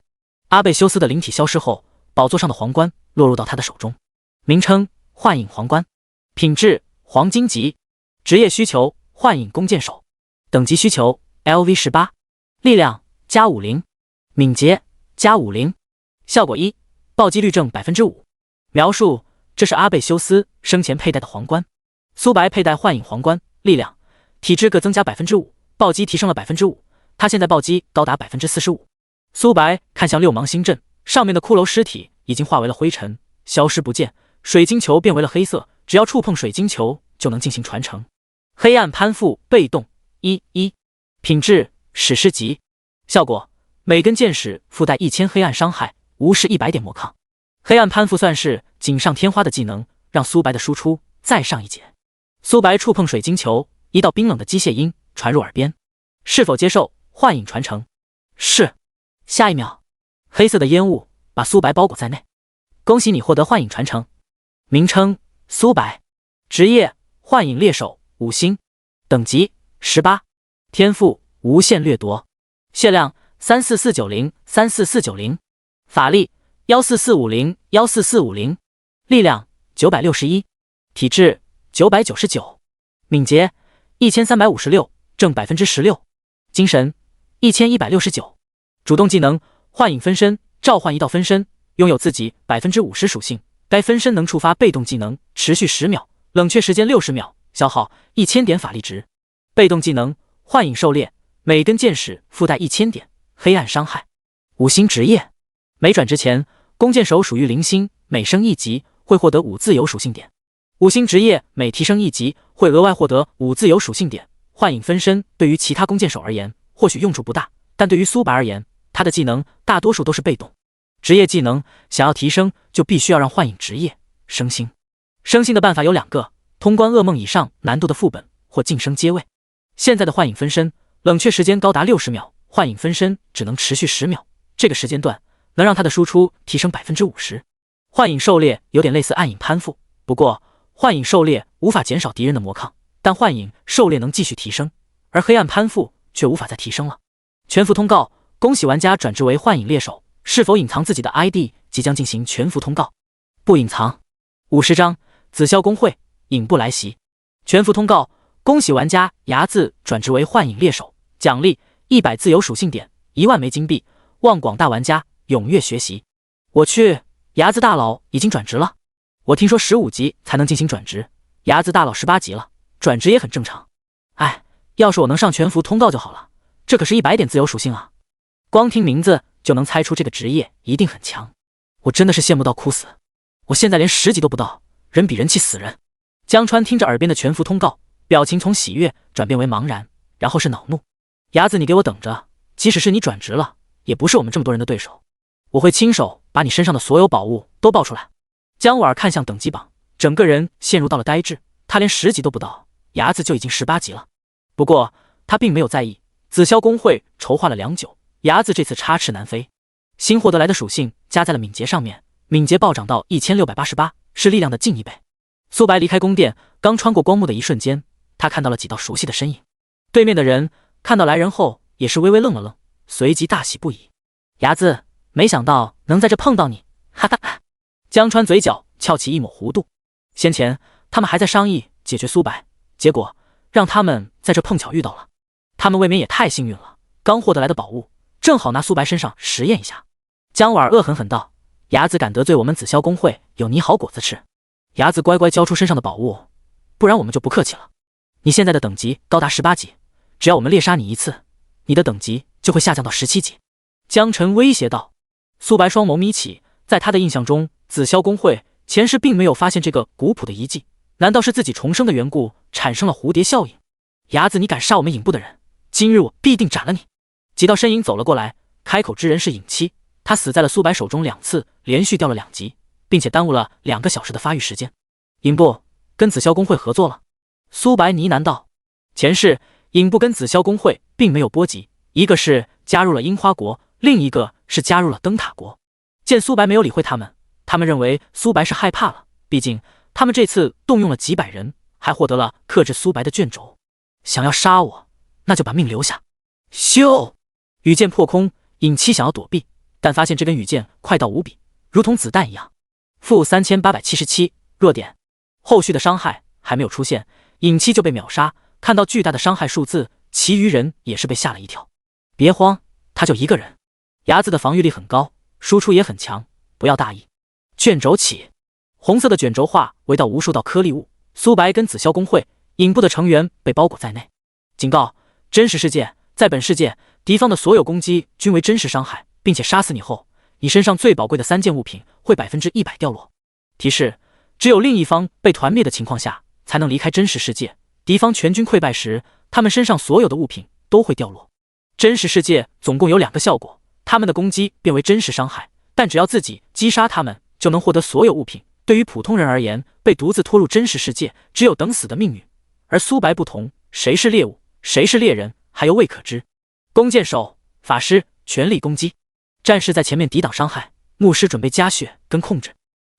阿贝修斯的灵体消失后，宝座上的皇冠落入到他的手中。名称：幻影皇冠。品质：黄金级。职业需求：幻影弓箭手。等级需求 ：LV18。力量：加50。敏捷：加50。效果1，暴击率正 5%。描述：这是阿贝修斯生前佩戴的皇冠。苏白佩戴幻影皇冠，力量、体质各增加 5%， 暴击提升了 5%， 他现在暴击高达 45%。苏白看向六芒星阵，上面的骷髅尸体已经化为了灰尘，消失不见，水晶球变为了黑色，只要触碰水晶球就能进行传承。黑暗攀附被动1，品质史诗级。效果：每根箭矢附带1000黑暗伤害，无视100点魔抗。黑暗攀附算是锦上添花的技能，让苏白的输出再上一截。苏白触碰水晶球，一道冰冷的机械音传入耳边：是否接受幻影传承？是。下一秒，黑色的烟雾把苏白包裹在内。恭喜你获得幻影传承。名称：苏白。职业：幻影猎手5星。等级：18。天赋：无限掠夺。血量：34490 34490。法力：14450 14450。力量：961。体质：999。敏捷：1356，正 16%。精神：1169。主动技能：幻影分身，召唤一道分身，拥有自己 50% 属性，该分身能触发被动技能，持续10秒，冷却时间60秒，消耗1000点法力值。被动技能：幻影狩猎，每根箭矢附带1000点黑暗伤害。5星职业。没转之前，弓箭手属于零星，每升一级会获得5自由属性点。5星职业每提升一级会额外获得5自由属性点。幻影分身对于其他弓箭手而言或许用处不大，但对于苏白而言，他的技能大多数都是被动。职业技能想要提升，就必须要让幻影职业升星。升星的办法有2个：通关噩梦以上难度的副本或晋升阶位。现在的幻影分身冷却时间高达60秒，幻影分身只能持续10秒，这个时间段能让他的输出提升 50%。幻影狩猎有点类似暗影攀附，不过幻影狩猎无法减少敌人的魔抗，但幻影狩猎能继续提升，而黑暗攀附却无法再提升了。全服通告：恭喜玩家转职为幻影猎手，是否隐藏自己的 ID 即将进行全服通告？不隐藏。50章紫霄公会影不来袭。全服通告：恭喜玩家牙子转职为幻影猎手，奖励100自由属性点，1万枚金币，望广大玩家踊跃学习。我去，牙子大佬已经转职了。我听说15级才能进行转职，牙子大佬18级了，转职也很正常。哎，要是我能上全服通告就好了，这可是100点自由属性啊！光听名字就能猜出这个职业一定很强，我真的是羡慕到哭死。我现在连10级都不到，人比人气死人。江川听着耳边的全服通告，表情从喜悦转变为茫然，然后是恼怒。牙子，你给我等着，即使是你转职了，也不是我们这么多人的对手。我会亲手把你身上的所有宝物都爆出来。江婉看向等级榜，整个人陷入到了呆滞。他连10级都不到，牙子就已经18级了。不过他并没有在意，紫霄公会筹划了良久，牙子这次插翅难飞。新获得来的属性加在了敏捷上面，敏捷暴涨到1688，是力量的近1倍。苏白离开宫殿，刚穿过光幕的一瞬间，他看到了几道熟悉的身影。对面的人看到来人后也是微微愣了愣，随即大喜不已。牙子，没想到能在这碰到你，哈哈。江川嘴角翘起一抹弧度。先前他们还在商议解决苏白，结果让他们在这碰巧遇到了。他们未免也太幸运了，刚获得来的宝物正好拿苏白身上实验一下。江婉恶狠狠道：牙子敢得罪我们紫霄公会，有你好果子吃。牙子乖乖交出身上的宝物，不然我们就不客气了。你现在的等级高达18级，只要我们猎杀你一次，你的等级就会下降到17级。江晨威胁道。苏白双眸眯起，在他的印象中，紫霄公会前世并没有发现这个古朴的遗迹，难道是自己重生的缘故产生了蝴蝶效应？牙子，你敢杀我们影部的人，今日我必定斩了你！几道身影走了过来，开口之人是影七，他死在了苏白手中2次，连续掉了2级，并且耽误了2个小时的发育时间。影部跟紫霄公会合作了。苏白呢喃道。前世影部跟紫霄公会并没有波及，一个是加入了樱花国，另一个是加入了灯塔国。见苏白没有理会他们认为苏白是害怕了，毕竟他们这次动用了几百人，还获得了克制苏白的卷轴。想要杀我，那就把命留下。咻！羽箭破空，影七想要躲避，但发现这根羽箭快到无比，如同子弹一样。负3877，弱点。后续的伤害还没有出现，影七就被秒杀。看到巨大的伤害数字，其余人也是被吓了一跳。别慌，他就一个人。牙子的防御力很高，输出也很强，不要大意。卷轴起，红色的卷轴化围到无数道颗粒物，苏白跟紫霄公会影部的成员被包裹在内。警告：真实世界，在本世界，敌方的所有攻击均为真实伤害，并且杀死你后，你身上最宝贵的3件物品会100%掉落。提示：只有另一方被团灭的情况下，才能离开真实世界。敌方全军溃败时，他们身上所有的物品都会掉落。真实世界总共有2个效果，他们的攻击变为真实伤害，但只要自己击杀他们，就能获得所有物品。对于普通人而言，被独自拖入真实世界，只有等死的命运。而苏白不同，谁是猎物，谁是猎人，还犹未可知。弓箭手、法师全力攻击，战士在前面抵挡伤害，牧师准备加血跟控制。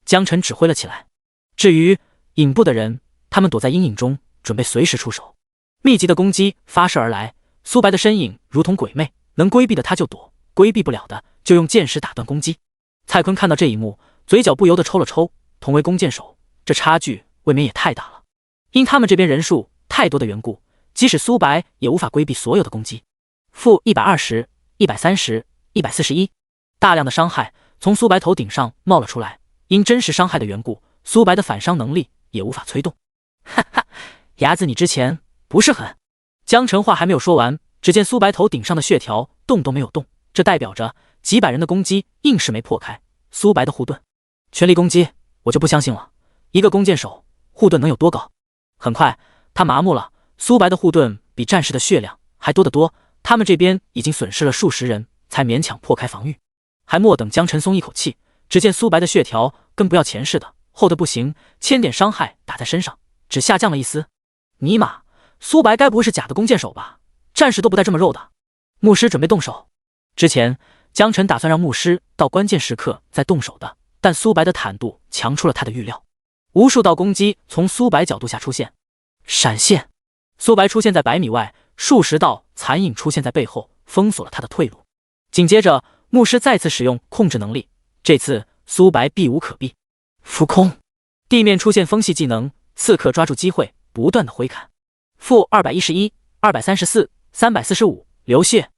江晨指挥了起来。至于影部的人，他们躲在阴影中，准备随时出手。密集的攻击发射而来，苏白的身影如同鬼魅，能规避的他就躲，规避不了的就用箭矢打断攻击。蔡坤看到这一幕，嘴角不由得抽了抽。同为弓箭手，这差距未免也太大了。因他们这边人数太多的缘故，即使苏白也无法规避所有的攻击。负120、130、141，大量的伤害从苏白头顶上冒了出来。因真实伤害的缘故，苏白的反伤能力也无法催动。哈哈，牙子你之前不是很……江晨话还没有说完，只见苏白头顶上的血条动都没有动，这代表着几百人的攻击硬是没破开。苏白的护盾。全力攻击，我就不相信了，一个弓箭手护盾能有多高？很快，他麻木了。苏白的护盾比战士的血量还多得多，他们这边已经损失了数十人，才勉强破开防御。还莫等江晨松一口气，只见苏白的血条跟不要钱似的，厚的不行，1000点伤害打在身上，只下降了一丝。尼玛，苏白该不会是假的弓箭手吧？战士都不带这么肉的。牧师准备动手。之前江晨打算让牧师到关键时刻再动手的，但苏白的坦度强出了他的预料。无数道攻击从苏白角度下出现，闪现。苏白出现在100米外，数十道残影出现在背后，封锁了他的退路。紧接着，牧师再次使用控制能力，这次苏白避无可避。浮空，地面出现风系技能，刺客抓住机会，不断的挥砍。-211、234、345，流血。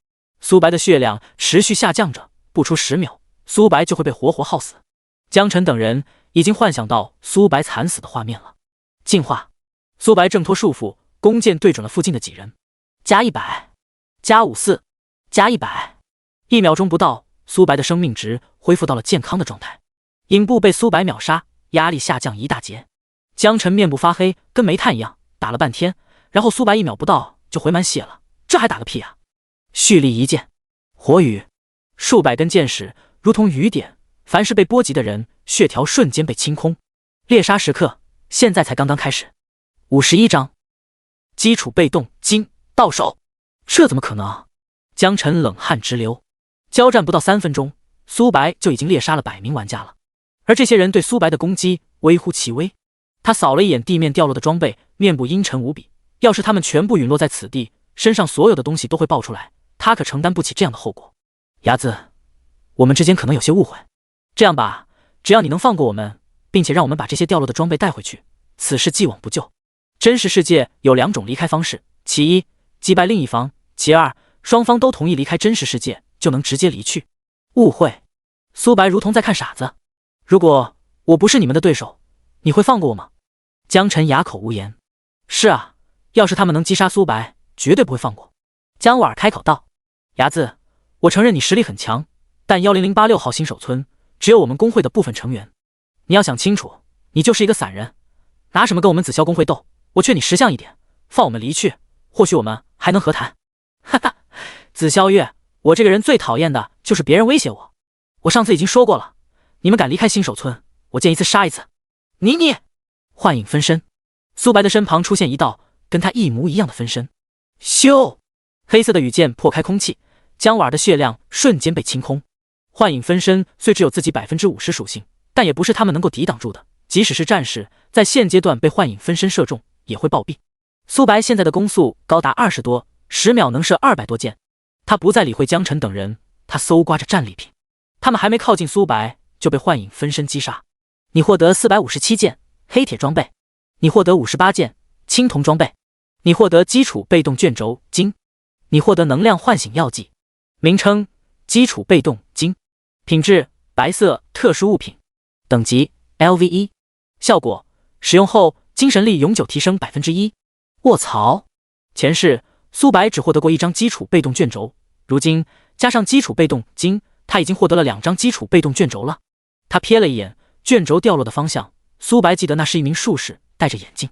苏白的血量持续下降着，不出10秒，苏白就会被活活耗死。江晨等人已经幻想到苏白惨死的画面了。进化，苏白挣脱束缚，弓箭对准了附近的几人。+100，+54，+100，1秒钟不到，苏白的生命值恢复到了健康的状态。影部被苏白秒杀，压力下降一大截。江晨面部发黑，跟煤炭一样，打了半天，然后苏白1秒不到就回满血了，这还打个屁啊！蓄力一剑，火雨，数百根箭矢如同雨点，凡是被波及的人，血条瞬间被清空。猎杀时刻现在才刚刚开始。51章，基础被动金到手，这怎么可能？江晨冷汗直流。交战不到3分钟，苏白就已经猎杀了100名玩家了，而这些人对苏白的攻击微乎其微。他扫了一眼地面掉落的装备，面部阴沉无比。要是他们全部陨落在此地，身上所有的东西都会爆出来，他可承担不起这样的后果。伢子，我们之间可能有些误会。这样吧，只要你能放过我们，并且让我们把这些掉落的装备带回去，此事既往不咎。真实世界有2种离开方式，其一，击败另一方；其二，双方都同意离开真实世界，就能直接离去。误会？苏白如同在看傻子。如果我不是你们的对手，你会放过我吗？江晨哑口无言。是啊，要是他们能击杀苏白，绝对不会放过。江婉开口道：伢子，我承认你实力很强，但10086号新手村只有我们工会的部分成员，你要想清楚，你就是一个散人，拿什么跟我们紫霄工会斗？我劝你识相一点，放我们离去，或许我们还能和谈。哈哈，紫霄月，我这个人最讨厌的就是别人威胁我。我上次已经说过了，你们敢离开新手村，我见一次杀一次。你！幻影分身，苏白的身旁出现一道跟他一模一样的分身。咻！黑色的羽箭破开空气，江婉的血量瞬间被清空。幻影分身虽只有自己50%属性，但也不是他们能够抵挡住的。即使是战士，在现阶段被幻影分身射中，也会暴毙。苏白现在的攻速高达20多，10秒能射200多箭。他不再理会江晨等人，他搜刮着战利品。他们还没靠近苏白，就被幻影分身击杀。你获得457件黑铁装备，你获得58件青铜装备，你获得基础被动卷轴金，你获得能量唤醒药剂。名称：基础被动金，品质：白色特殊物品，等级 LV1， 效果：使用后精神力永久提升 1%。卧槽！前世苏白只获得过1张基础被动卷轴，如今加上基础被动金，他已经获得了2张基础被动卷轴了。他瞥了一眼卷轴掉落的方向，苏白记得那是一名术士，戴着眼镜。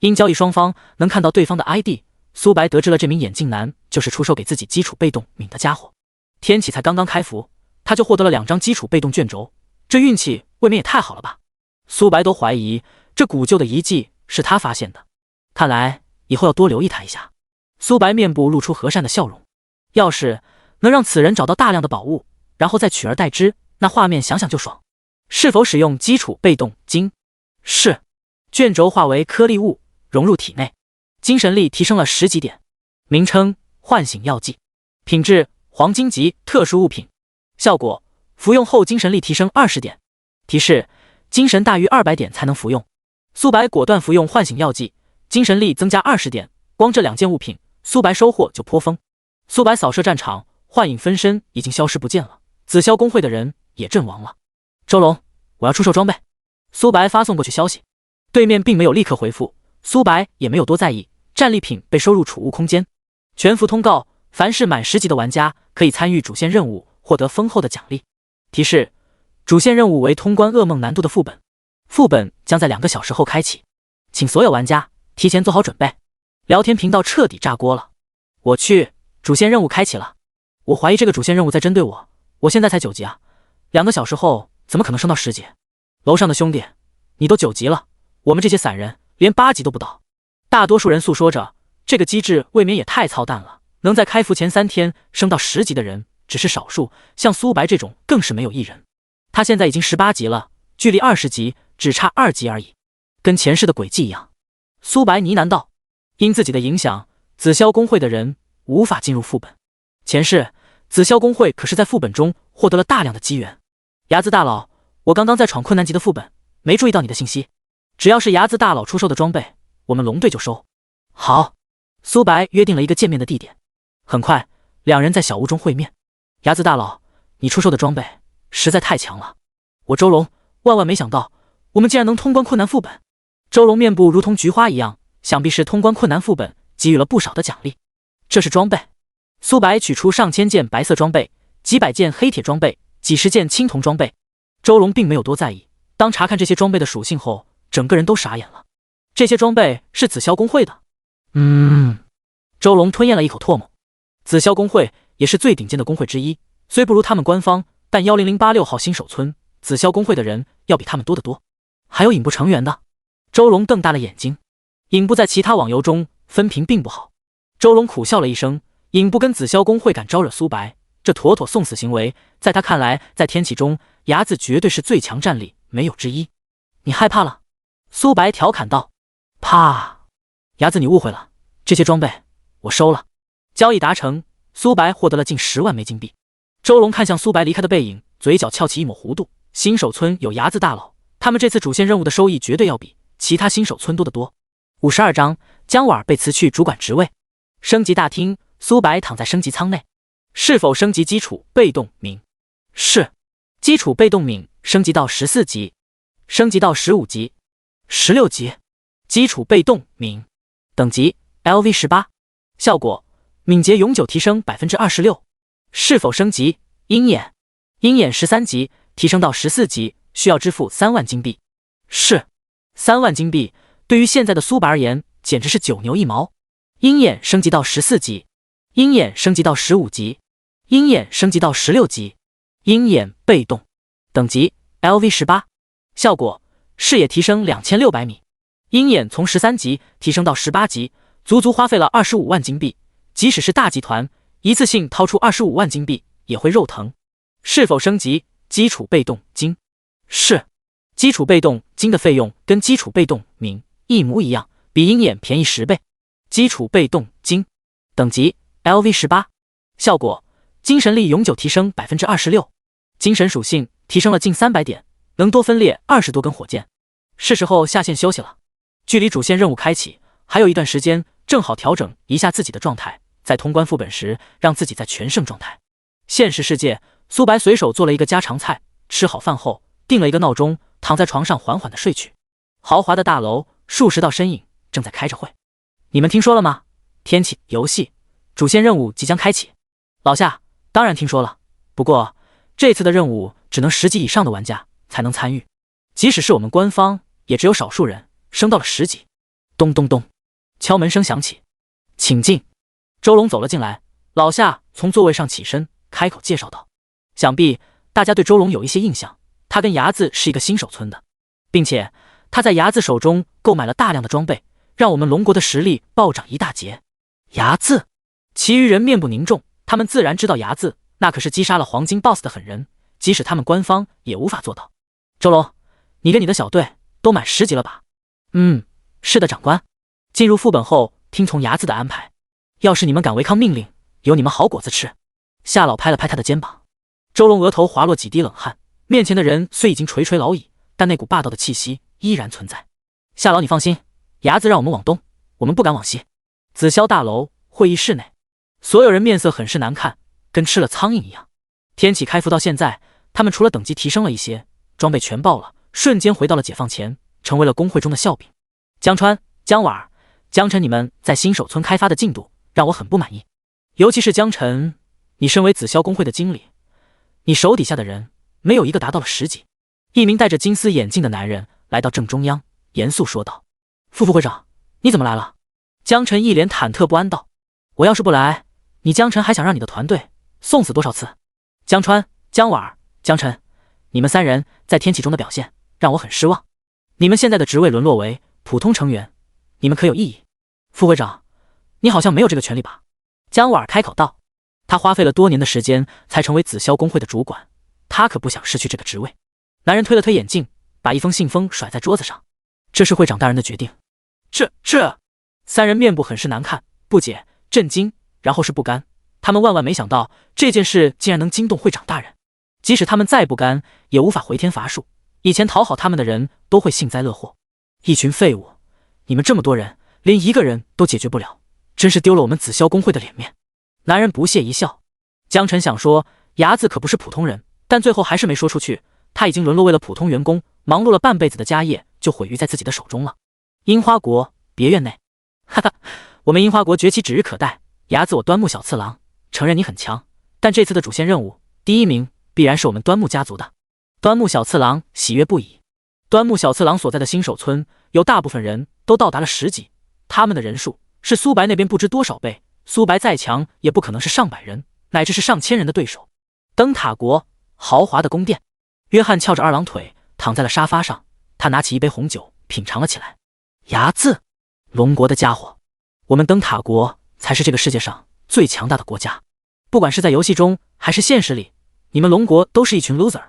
因交易双方能看到对方的 ID， 苏白得知了这名眼镜男就是出售给自己基础被动敏的家伙。天启才刚刚开服，他就获得了2张基础被动卷轴，这运气未免也太好了吧。苏白都怀疑这古旧的遗迹是他发现的，看来以后要多留意他一下。苏白面部露出和善的笑容，要是能让此人找到大量的宝物，然后再取而代之，那画面想想就爽。是否使用基础被动金？是。卷轴化为颗粒物融入体内，精神力提升了10几点。名称：唤醒药剂，品质：黄金级特殊物品，效果：服用后精神力提升20点。提示：精神大于200点才能服用。苏白果断服用唤醒药剂，精神力增加20点。光这2件物品，苏白收获就颇丰。苏白扫射战场，幻影分身已经消失不见了，紫霄工会的人也阵亡了。周龙，我要出售装备。苏白发送过去消息，对面并没有立刻回复，苏白也没有多在意，战利品被收入储物空间。全服通告：凡是满10级的玩家可以参与主线任务，获得丰厚的奖励。提示：主线任务为通关噩梦难度的副本，副本将在2个小时后开启，请所有玩家提前做好准备。聊天频道彻底炸锅了，我去，主线任务开启了，我怀疑这个主线任务在针对我，我现在才9级啊，2个小时后怎么可能升到10级？楼上的兄弟，你都9级了，我们这些散人连8级都不到。大多数人诉说着，这个机制未免也太操蛋了，能在开服前3天升到10级的人只是少数，像苏白这种更是没有一人。他现在已经18级了，距离20级只差2级而已，跟前世的轨迹一样。苏白呢喃道，因自己的影响，紫霄公会的人无法进入副本。前世紫霄公会可是在副本中获得了大量的机缘。睚眦大佬，我刚刚在闯困难级的副本，没注意到你的信息，只要是睚眦大佬出售的装备，我们龙队就收。好，苏白约定了一个见面的地点，很快2人在小屋中会面。睚眦大佬，你出售的装备实在太强了，我周龙万万没想到我们竟然能通关困难副本。周龙面部如同菊花一样，想必是通关困难副本给予了不少的奖励。这是装备。苏白取出上千件白色装备，几百件黑铁装备，几十件青铜装备。周龙并没有多在意，当查看这些装备的属性后，整个人都傻眼了。这些装备是紫霄公会的。周龙吞咽了一口唾沫。紫霄公会也是最顶尖的公会之一，虽不如他们官方，但10086号新手村紫霄公会的人要比他们多得多。还有影部成员的。周龙瞪大了眼睛。影部在其他网游中分评并不好。周龙苦笑了一声，影部跟紫霄公会敢招惹苏白，这妥妥送死行为，在他看来，在天启中睚眦绝对是最强战力，没有之一。你害怕了？苏白调侃道。怕？睚眦你误会了，这些装备我收了。交易达成，苏白获得了近10万枚金币。周龙看向苏白离开的背影，嘴角翘起一抹弧度。新手村有睚眦大佬，他们这次主线任务的收益绝对要比其他新手村多得多。52章，姜婉被辞去主管职位。升级大厅，苏白躺在升级舱内。是否升级基础被动名？是。基础被动名升级到14级，升级到15级、16级。基础被动名等级 LV18， 效果敏捷永久提升 26%。是否升级？鹰眼。鹰眼13级提升到14级，需要支付3万金币。是。3万金币对于现在的苏白而言简直是9牛1毛。鹰眼升级到14级，鹰眼升级到15级，鹰眼升级到16级。鹰眼被动等级 LV18， 效果视野提升2600米。鹰眼从13级提升到18级，足足花费了25万金币，即使是大集团一次性掏出25万金币也会肉疼。是否升级？基础被动金。是。基础被动金的费用跟基础被动名一模一样，比鹰眼便宜10倍。基础被动金等级 LV18， 效果精神力永久提升 26%， 精神属性提升了近300点，能多分裂20多根火箭。是时候下线休息了，距离主线任务开启还有一段时间，正好调整一下自己的状态，在通关副本时让自己在全胜状态。现实世界，苏白随手做了一个家常菜，吃好饭后定了一个闹钟，躺在床上缓缓的睡去。豪华的大楼，数十道身影正在开着会。你们听说了吗？天启游戏主线任务即将开启。老夏，当然听说了，不过这次的任务只能10级以上的玩家才能参与，即使是我们官方也只有少数人升到了10级。咚咚咚，敲门声响起。请进。周龙走了进来，老夏从座位上起身，开口介绍道。想必大家对周龙有一些印象，他跟睚眦是一个新手村的，并且他在睚眦手中购买了大量的装备，让我们龙国的实力暴涨一大截。睚眦，其余人面部凝重，他们自然知道睚眦那可是击杀了黄金 BOSS 的狠人，即使他们官方也无法做到。周龙，你跟你的小队都满10级了吧？是的，长官。进入副本后听从睚眦的安排，要是你们敢违抗命令，有你们好果子吃。夏老拍了拍他的肩膀。周龙额头滑落几滴冷汗，面前的人虽已经垂垂老矣，但那股霸道的气息依然存在。夏老你放心，睚眦让我们往东，我们不敢往西。紫霄大楼会议室内，所有人面色很是难看，跟吃了苍蝇一样。天启开服到现在，他们除了等级提升了一些，装备全爆了，瞬间回到了解放前，成为了工会中的笑柄。江川、姜婉、江晨，你们在新手村开发的进度让我很不满意，尤其是江晨，你身为紫霄工会的经理，你手底下的人没有一个达到了10级。一名戴着金丝眼镜的男人来到正中央，严肃说道：“副会长，你怎么来了？”江晨一脸忐忑不安道：“我要是不来，你江晨还想让你的团队送死多少次？”江川、江婉、江晨，你们3人在天启中的表现让我很失望。你们现在的职位沦落为普通成员，你们可有异议？副会长，你好像没有这个权利吧？江婉开口道。他花费了多年的时间才成为紫霄工会的主管，他可不想失去这个职位。男人推了推眼镜，把一封信封甩在桌子上。这是会长大人的决定。这！3人面部很是难看，不解、震惊，然后是不甘。他们万万没想到这件事竟然能惊动会长大人，即使他们再不甘，也无法回天乏术。以前讨好他们的人都会幸灾乐祸。一群废物，你们这么多人，连一个人都解决不了，真是丢了我们紫霄工会的脸面。男人不屑一笑。江晨想说牙子可不是普通人，但最后还是没说出去。他已经沦落为了普通员工，忙碌了半辈子的家业就毁于在自己的手中了。樱花国别院内，哈哈，我们樱花国崛起指日可待。牙子我端木小次郎承认你很强，但这次的主线任务第1名必然是我们端木家族的。端木小次郎喜悦不已。端木小次郎所在的新手村有大部分人都到达了10级，他们的人数是苏白那边不知多少倍。苏白再强也不可能是上百人乃至是上千人的对手。灯塔国豪华的宫殿，约翰翘着2郎腿躺在了沙发上，他拿起一杯红酒品尝了起来。牙子，龙国的家伙，我们灯塔国才是这个世界上最强大的国家，不管是在游戏中还是现实里，你们龙国都是一群 loser。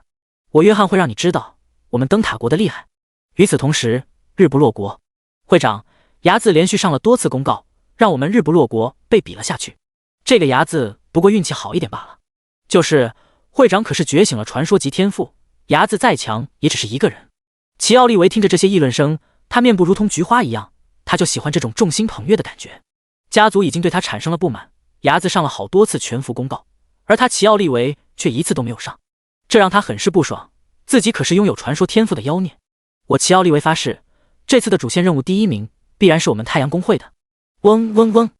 我约翰会让你知道我们灯塔国的厉害。与此同时，日不落国会长牙子连续上了多次公告，让我们日不落国被比了下去。这个牙子不过运气好一点罢了。就是会长可是觉醒了传说级天赋，牙子再强也只是一个人。齐奥利维听着这些议论声，他面部如同菊花一样，他就喜欢这种众星捧月的感觉。家族已经对他产生了不满，牙子上了好多次全服公告，而他齐奥利维却一次都没有上，这让他很是不爽。自己可是拥有传说天赋的妖孽。我齐奥利维发誓，这次的主线任务第1名必然是我们太阳工会的。嗡嗡嗡，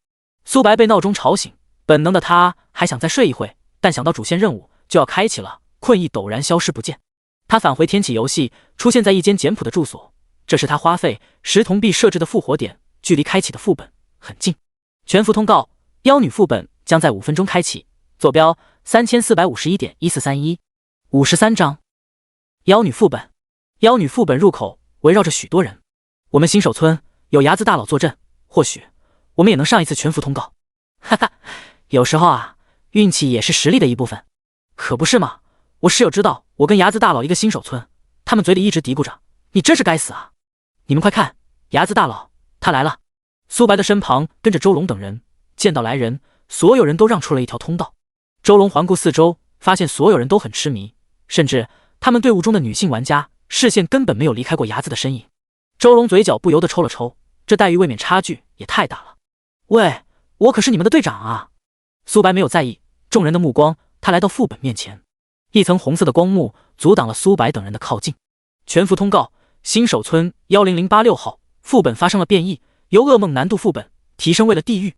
苏白被闹钟吵醒，本能的他还想再睡一会，但想到主线任务就要开启了，困意陡然消失不见。他返回天启游戏，出现在一间简朴的住所，这是他花费10铜币设置的复活点，距离开启的副本很近。全服通告：妖女副本将在5分钟开启，坐标 3451.1431。53章妖女副本。妖女副本入口围绕着许多人，我们新手村有牙子大佬坐镇，或许我们也能上一次全服通告。哈哈，有时候啊，运气也是实力的一部分。可不是嘛，我室友知道我跟牙子大佬一个新手村，他们嘴里一直嘀咕着你真是该死啊。你们快看，牙子大佬他来了。苏白的身旁跟着周龙等人，见到来人，所有人都让出了一条通道。周龙环顾四周，发现所有人都很痴迷，甚至他们队伍中的女性玩家视线根本没有离开过牙子的身影。周龙嘴角不由得抽了抽，这待遇未免差距也太大了。喂，我可是你们的队长啊！苏白没有在意众人的目光，他来到副本面前，一层红色的光幕阻挡了苏白等人的靠近。全服通告：新手村10086号副本发生了变异，由噩梦难度副本提升为了地狱。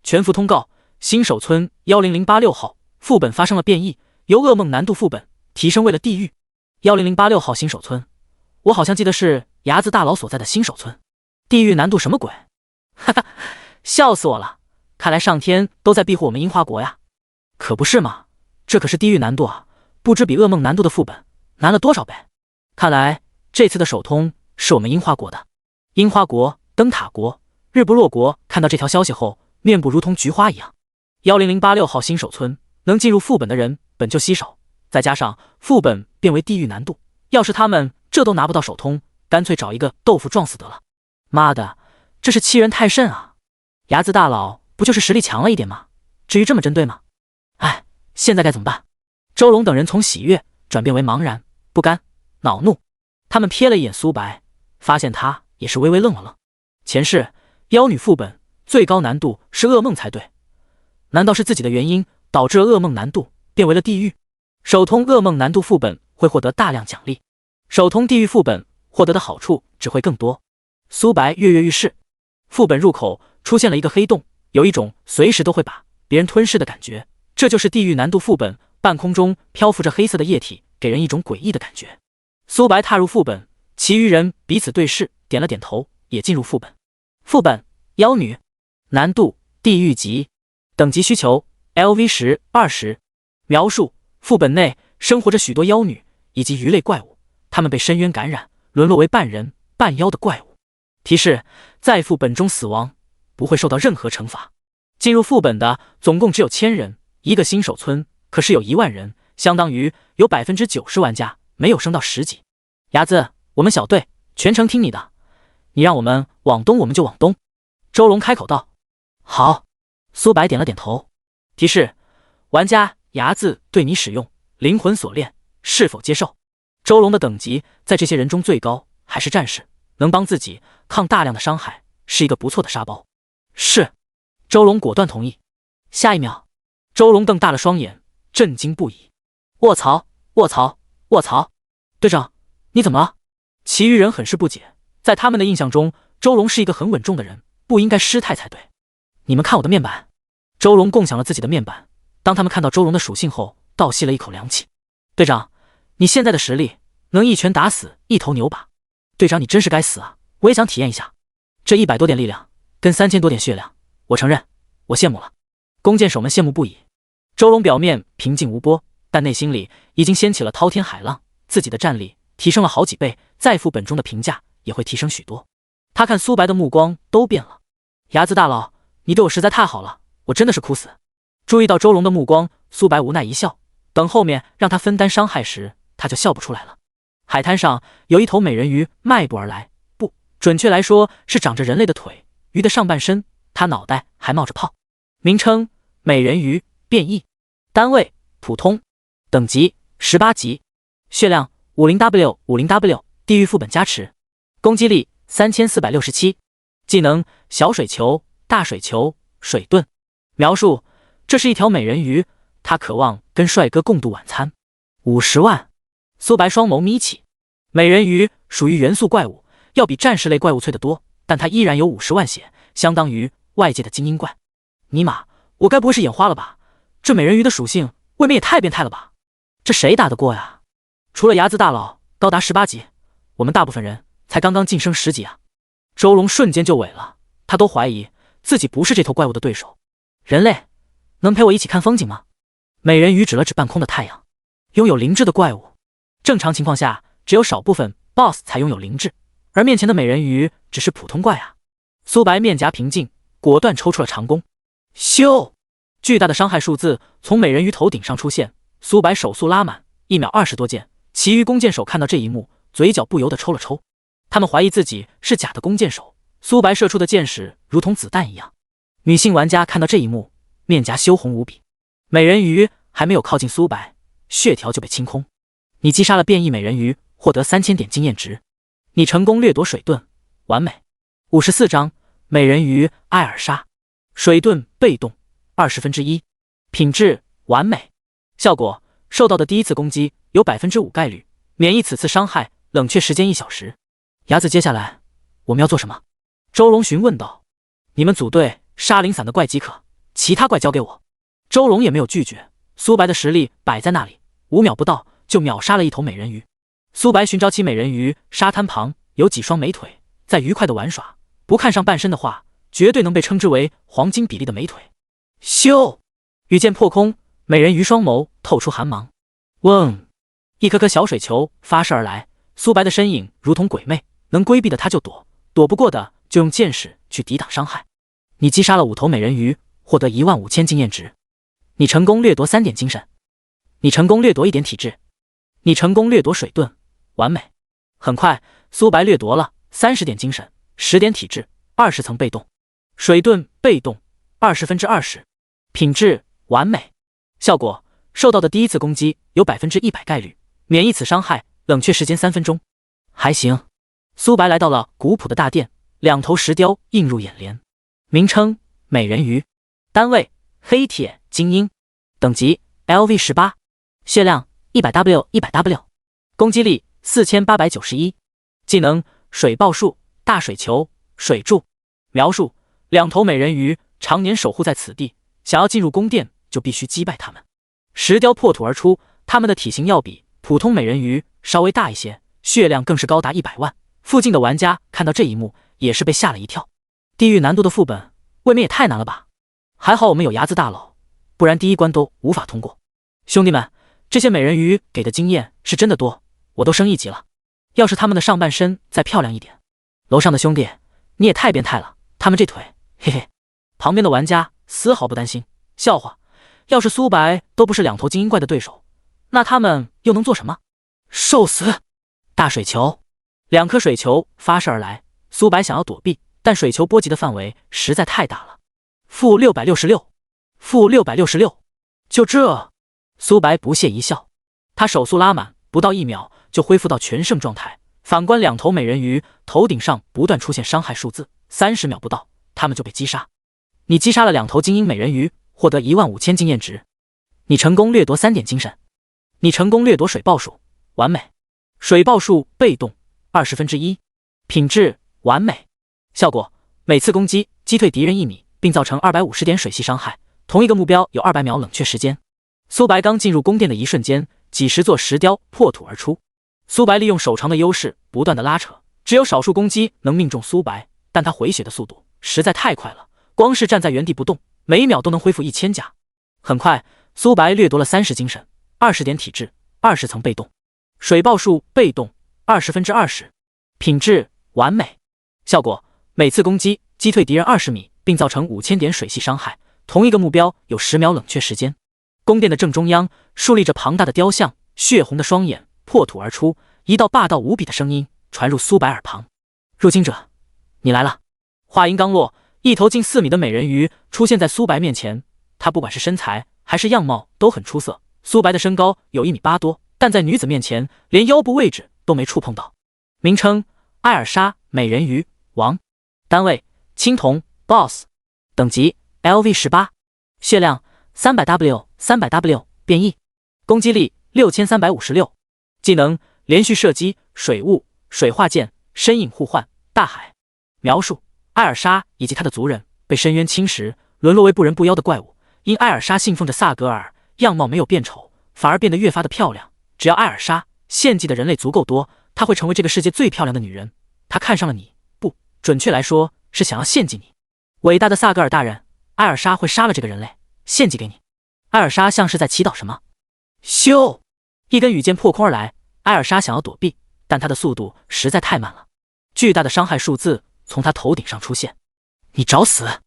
全服通告：新手村10086号副本发生了变异，由噩梦难度副本提升为了地狱。10086号新手村，我好像记得是牙子大佬所在的新手村。地狱难度什么鬼？哈哈，笑死我了！看来上天都在庇护我们樱花国呀。可不是嘛，这可是地狱难度啊，不知比噩梦难度的副本难了多少倍。看来这次的首通是我们樱花国的。樱花国、灯塔国、日不落国看到这条消息后，面部如同菊花一样。10086号新手村能进入副本的人本就稀少，再加上副本变为地狱难度，要是他们这都拿不到首通，干脆找一个豆腐撞死得了。妈的，这是欺人太甚啊！牙子大佬不就是实力强了一点吗？至于这么针对吗？哎，现在该怎么办？周龙等人从喜悦转变为茫然、不甘、恼怒。他们瞥了一眼苏白，发现他也是微微愣了愣。前世妖女副本最高难度是噩梦才对，难道是自己的原因导致了噩梦难度变为了地狱？首通噩梦难度副本会获得大量奖励，首通地狱副本获得的好处只会更多。苏白跃跃欲试，副本入口出现了一个黑洞，有一种随时都会把别人吞噬的感觉，这就是地狱难度副本。半空中漂浮着黑色的液体，给人一种诡异的感觉。苏白踏入副本，其余人彼此对视，点了点头，也进入副本。副本：妖女，难度：地狱级，等级需求 LV10、20。描述：副本内生活着许多妖女以及鱼类怪物，它们被深渊感染，沦落为半人半妖的怪物。提示：在副本中死亡不会受到任何惩罚。进入副本的总共只有1000人，一个新手村可是有1万人，相当于有 90% 玩家没有升到10级。伢子，我们小队全程听你的，你让我们往东我们就往东。周龙开口道。好。苏白点了点头。提示：玩家伢子对你使用灵魂锁链，是否接受？周龙的等级在这些人中最高，还是战士，能帮自己抗大量的伤害，是一个不错的沙包。是。周龙果断同意。下一秒，周龙瞪大了双眼，震惊不已。卧槽！卧槽！卧槽！队长，你怎么了？其余人很是不解，在他们的印象中，周龙是一个很稳重的人，不应该失态才对。你们看我的面板。周龙共享了自己的面板，当他们看到周龙的属性后，倒吸了一口凉气。队长，你现在的实力能一拳打死一头牛吧？队长，你真是该死啊！我也想体验一下这100多点力量跟3000多点血量，我承认我羡慕了。弓箭手们羡慕不已。周龙表面平静无波，但内心里已经掀起了滔天海浪，自己的战力提升了好几倍，在副本中的评价也会提升许多。他看苏白的目光都变了。伢子大佬，你对我实在太好了，我真的是哭死。注意到周龙的目光，苏白无奈一笑，等后面让他分担伤害时，他就笑不出来了。海滩上有一头美人鱼迈步而来，不，准确来说是长着人类的腿，鱼的上半身，它脑袋还冒着泡。名称：美人鱼变异，单位：普通，等级18级，血量 50W 50W， 地狱副本加持，攻击力3467，技能：小水球、大水球、水遁。描述：这是一条美人鱼，她渴望跟帅哥共度晚餐。50万。苏白双眸眯起。美人鱼属于元素怪物，要比战士类怪物脆得多，但它依然有50万血，相当于外界的精英怪。尼玛，我该不会是眼花了吧？这美人鱼的属性未免也太变态了吧？这谁打得过呀？除了伢子大佬高达18级，我们大部分人才刚刚晋升10级啊！周龙瞬间就萎了，他都怀疑自己不是这头怪物的对手。人类，能陪我一起看风景吗？美人鱼指了指半空的太阳。拥有灵智的怪物，正常情况下只有少部分 BOSS 才拥有灵智，而面前的美人鱼只是普通怪啊。苏白面颊平静，果断抽出了长弓。咻！巨大的伤害数字从美人鱼头顶上出现，苏白手速拉满，1秒20多箭。其余弓箭手看到这一幕，嘴角不由得抽了抽。他们怀疑自己是假的弓箭手，苏白射出的箭矢如同子弹一样。女性玩家看到这一幕，面颊羞红无比。美人鱼还没有靠近苏白，血条就被清空。你击杀了变异美人鱼，获得3000点经验值。你成功掠夺水遁，完美。54章美人鱼艾尔莎，水遁被动1/20，品质完美。效果：受到的第一次攻击有 5% 概率免疫此次伤害，冷却时间1小时。伢子，接下来我们要做什么？周龙询问道。你们组队杀零散的怪即可，其他怪交给我。周龙也没有拒绝，苏白的实力摆在那里，5秒不到就秒杀了一头美人鱼。苏白寻找起美人鱼，沙滩旁有几双美腿在愉快的玩耍，不看上半身的话，绝对能被称之为黄金比例的美腿。咻！羽箭破空，美人鱼双眸透出寒芒。嗡！一颗颗小水球发射而来，苏白的身影如同鬼魅，能规避的他就躲，躲不过的就用箭矢去抵挡伤害。你击杀了5头美人鱼，获得15000经验值。你成功掠夺3点精神。你成功掠夺1点体质。你成功掠夺水遁，完美。很快，苏白掠夺了30点精神、10点体质、20层被动。水遁被动20/20，品质完美。效果：受到的第一次攻击有 100% 概率免疫此伤害，冷却时间3分钟。还行。苏白来到了古朴的大殿，2头石雕映入眼帘。名称：美人鱼，单位：黑铁精英，等级 LV18，血量 100W 100W， 攻击力4891，技能：水爆术、大水球、水柱。描述：两头美人鱼常年守护在此地，想要进入宫殿就必须击败它们。石雕破土而出，它们的体型要比普通美人鱼稍微大一些，血量更是高达100万。附近的玩家看到这一幕也是被吓了一跳。地狱难度的副本未免也太难了吧？还好我们有睚眦大佬，不然第一关都无法通过。兄弟们，这些美人鱼给的经验是真的多，我都升1级了。要是他们的上半身再漂亮一点。楼上的兄弟，你也太变态了，他们这腿，嘿嘿。旁边的玩家丝毫不担心，笑话，要是苏白都不是2头精英怪的对手，那他们又能做什么？受死！大水球，2颗水球发射而来，苏白想要躲避，但水球波及的范围实在太大了。负666，负666，就这？苏白不屑一笑，他手速拉满，不到1秒就恢复到全盛状态。反观2头美人鱼，头顶上不断出现伤害数字，30秒不到，他们就被击杀。你击杀了2头精英美人鱼，获得15000经验值。你成功掠夺3点精神。你成功掠夺水爆术，完美。水爆术被动1/20，品质完美。效果：每次攻击击退敌人1米，并造成250点水系伤害。同一个目标有200秒冷却时间。苏白刚进入宫殿的一瞬间，几十座石雕破土而出。苏白利用手长的优势，不断的拉扯，只有少数攻击能命中苏白，但他回血的速度实在太快了，光是站在原地不动，每秒都能恢复1000甲。很快，苏白掠夺了30精神，20点体质，20层被动。水爆术被动20/20，品质完美。效果：每次攻击击退敌人20米，并造成5000点水系伤害。同一个目标有10秒冷却时间。宫殿的正中央竖立着庞大的雕像，血红的双眼破土而出，一道霸道无比的声音传入苏白耳旁：入侵者，你来了。话音刚落，一头近4米的美人鱼出现在苏白面前。她不管是身材还是样貌都很出色。苏白的身高有1.8米多，但在女子面前连腰部位置都没触碰到。名称：艾尔莎美人鱼王。单位：青铜 BOSS。等级：LV18。血量：300W 变异。攻击力：6356。技能：连续射击、水雾、水化剑、身影互换、大海。描述：艾尔莎以及他的族人被深渊侵蚀，沦落为不人不妖的怪物。因艾尔莎信奉着萨格尔，样貌没有变丑，反而变得越发的漂亮。只要艾尔莎献祭的人类足够多，她会成为这个世界最漂亮的女人。她看上了你，不，准确来说是想要献祭你。伟大的萨格尔大人，艾尔莎会杀了这个人类，献祭给你。艾尔莎像是在祈祷什么。咻！一根羽箭破空而来，艾尔莎想要躲避，但她的速度实在太慢了。巨大的伤害数字从她头顶上出现。你找死！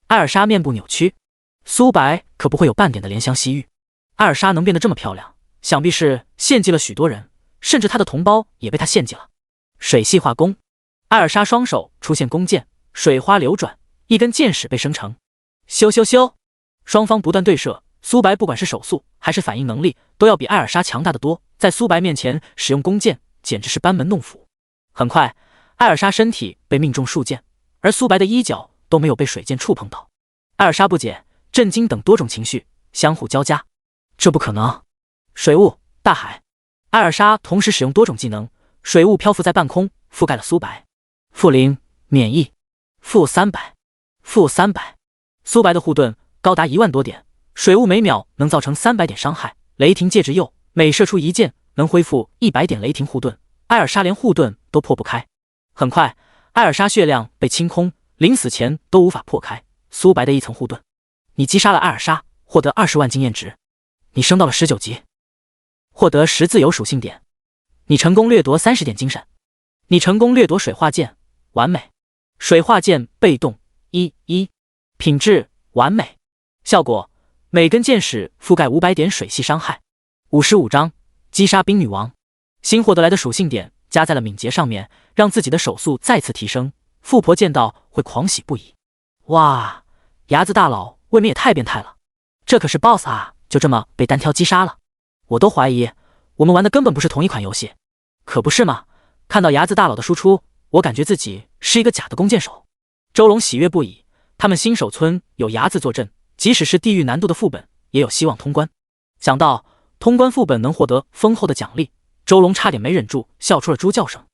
艾尔莎面部扭曲。苏白可不会有半点的怜香惜玉。艾尔莎能变得这么漂亮，想必是献祭了许多人，甚至她的同胞也被她献祭了。水系化攻，艾尔莎双手出现弓箭，水花流转，一根箭矢被生成。咻咻咻！双方不断对射，苏白不管是手速还是反应能力，都要比艾尔莎强大的多。在苏白面前使用弓箭，简直是班门弄斧。很快，艾尔莎身体被命中数箭，而苏白的衣角都没有被水箭触碰到。艾尔莎不解、震惊等多种情绪相互交加。这不可能！水雾、大海。艾尔莎同时使用多种技能，水雾漂浮在半空，覆盖了苏白。-0免疫，-300，-300。苏白的护盾高达1万多点，水雾每秒能造成300点伤害。雷霆戒指鼬，每射出一箭能恢复100点雷霆护盾。艾尔莎连护盾都破不开。很快，艾尔莎血量被清空，临死前都无法破开苏白的一层护盾。你击杀了艾尔莎，获得20万经验值。你升到了19级，获得10自由属性点。你成功掠夺30点精神。你成功掠夺水化剑，完美。水化剑被动1/1，品质完美。效果：每根箭矢覆盖500点水系伤害。55章击杀冰女王。新获得来的属性点加在了敏捷上面，让自己的手速再次提升。富婆见到会狂喜不已。哇，睚眦大佬未免也太变态了，这可是 BOSS 啊，就这么被单挑击杀了。我都怀疑我们玩的根本不是同一款游戏。可不是嘛，看到睚眦大佬的输出，我感觉自己是一个假的弓箭手。周龙喜悦不已，他们新手村有睚眦坐镇，即使是地狱难度的副本也有希望通关。想到通关副本能获得丰厚的奖励，周龙差点没忍住笑出了猪叫声。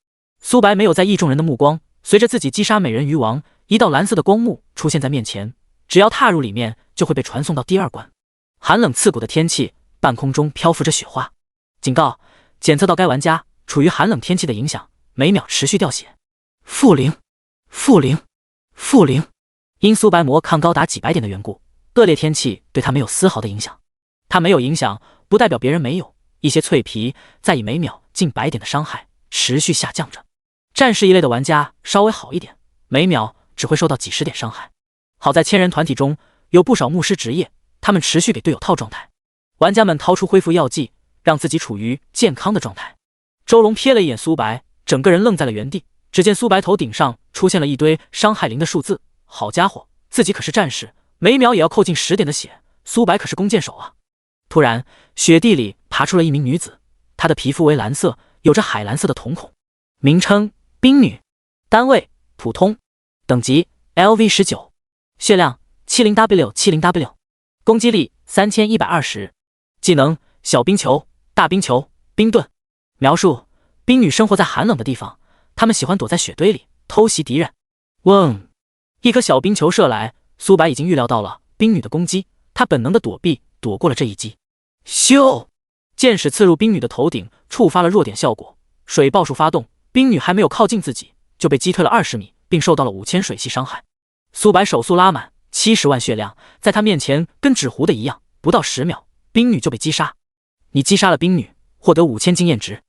苏白没有在意众人的目光，随着自己击杀美人鱼王，一道蓝色的光幕出现在面前，只要踏入里面就会被传送到第2关。寒冷刺骨的天气，半空中漂浮着雪花。警告，检测到该玩家处于寒冷天气的影响，每秒持续掉血。-0、-0、-0。因苏白魔抗高达几百点的缘故，恶劣天气对他没有丝毫的影响。他没有影响，不代表别人没有。一些脆皮在以每秒近100点的伤害持续下降着。战士一类的玩家稍微好一点，每秒只会受到几十点伤害。好在千人团体中有不少牧师职业，他们持续给队友套状态。玩家们掏出恢复药剂，让自己处于健康的状态。周龙瞥了一眼苏白，整个人愣在了原地。只见苏白头顶上出现了一堆伤害0的数字。好家伙，自己可是战士，每秒也要扣进10点的血，苏白可是弓箭手啊！突然，雪地里爬出了一名女子，她的皮肤为蓝色，有着海蓝色的瞳孔，名称冰女，单位普通，等级 LV19， 血量 70W70W， 攻击力3120，技能小冰球、大冰球、冰盾。描述：冰女生活在寒冷的地方，她们喜欢躲在雪堆里偷袭敌人。嗡！一颗小冰球射来，苏白已经预料到了冰女的攻击，他本能的躲避，躲过了这一击。咻！箭矢刺入冰女的头顶，触发了弱点效果，水爆术发动，冰女还没有靠近自己，就被击退了20米，并受到了5000水系伤害。苏白手速拉满，70万血量，在他面前跟纸糊的一样，不到10秒，冰女就被击杀。你击杀了冰女，获得5000经验值。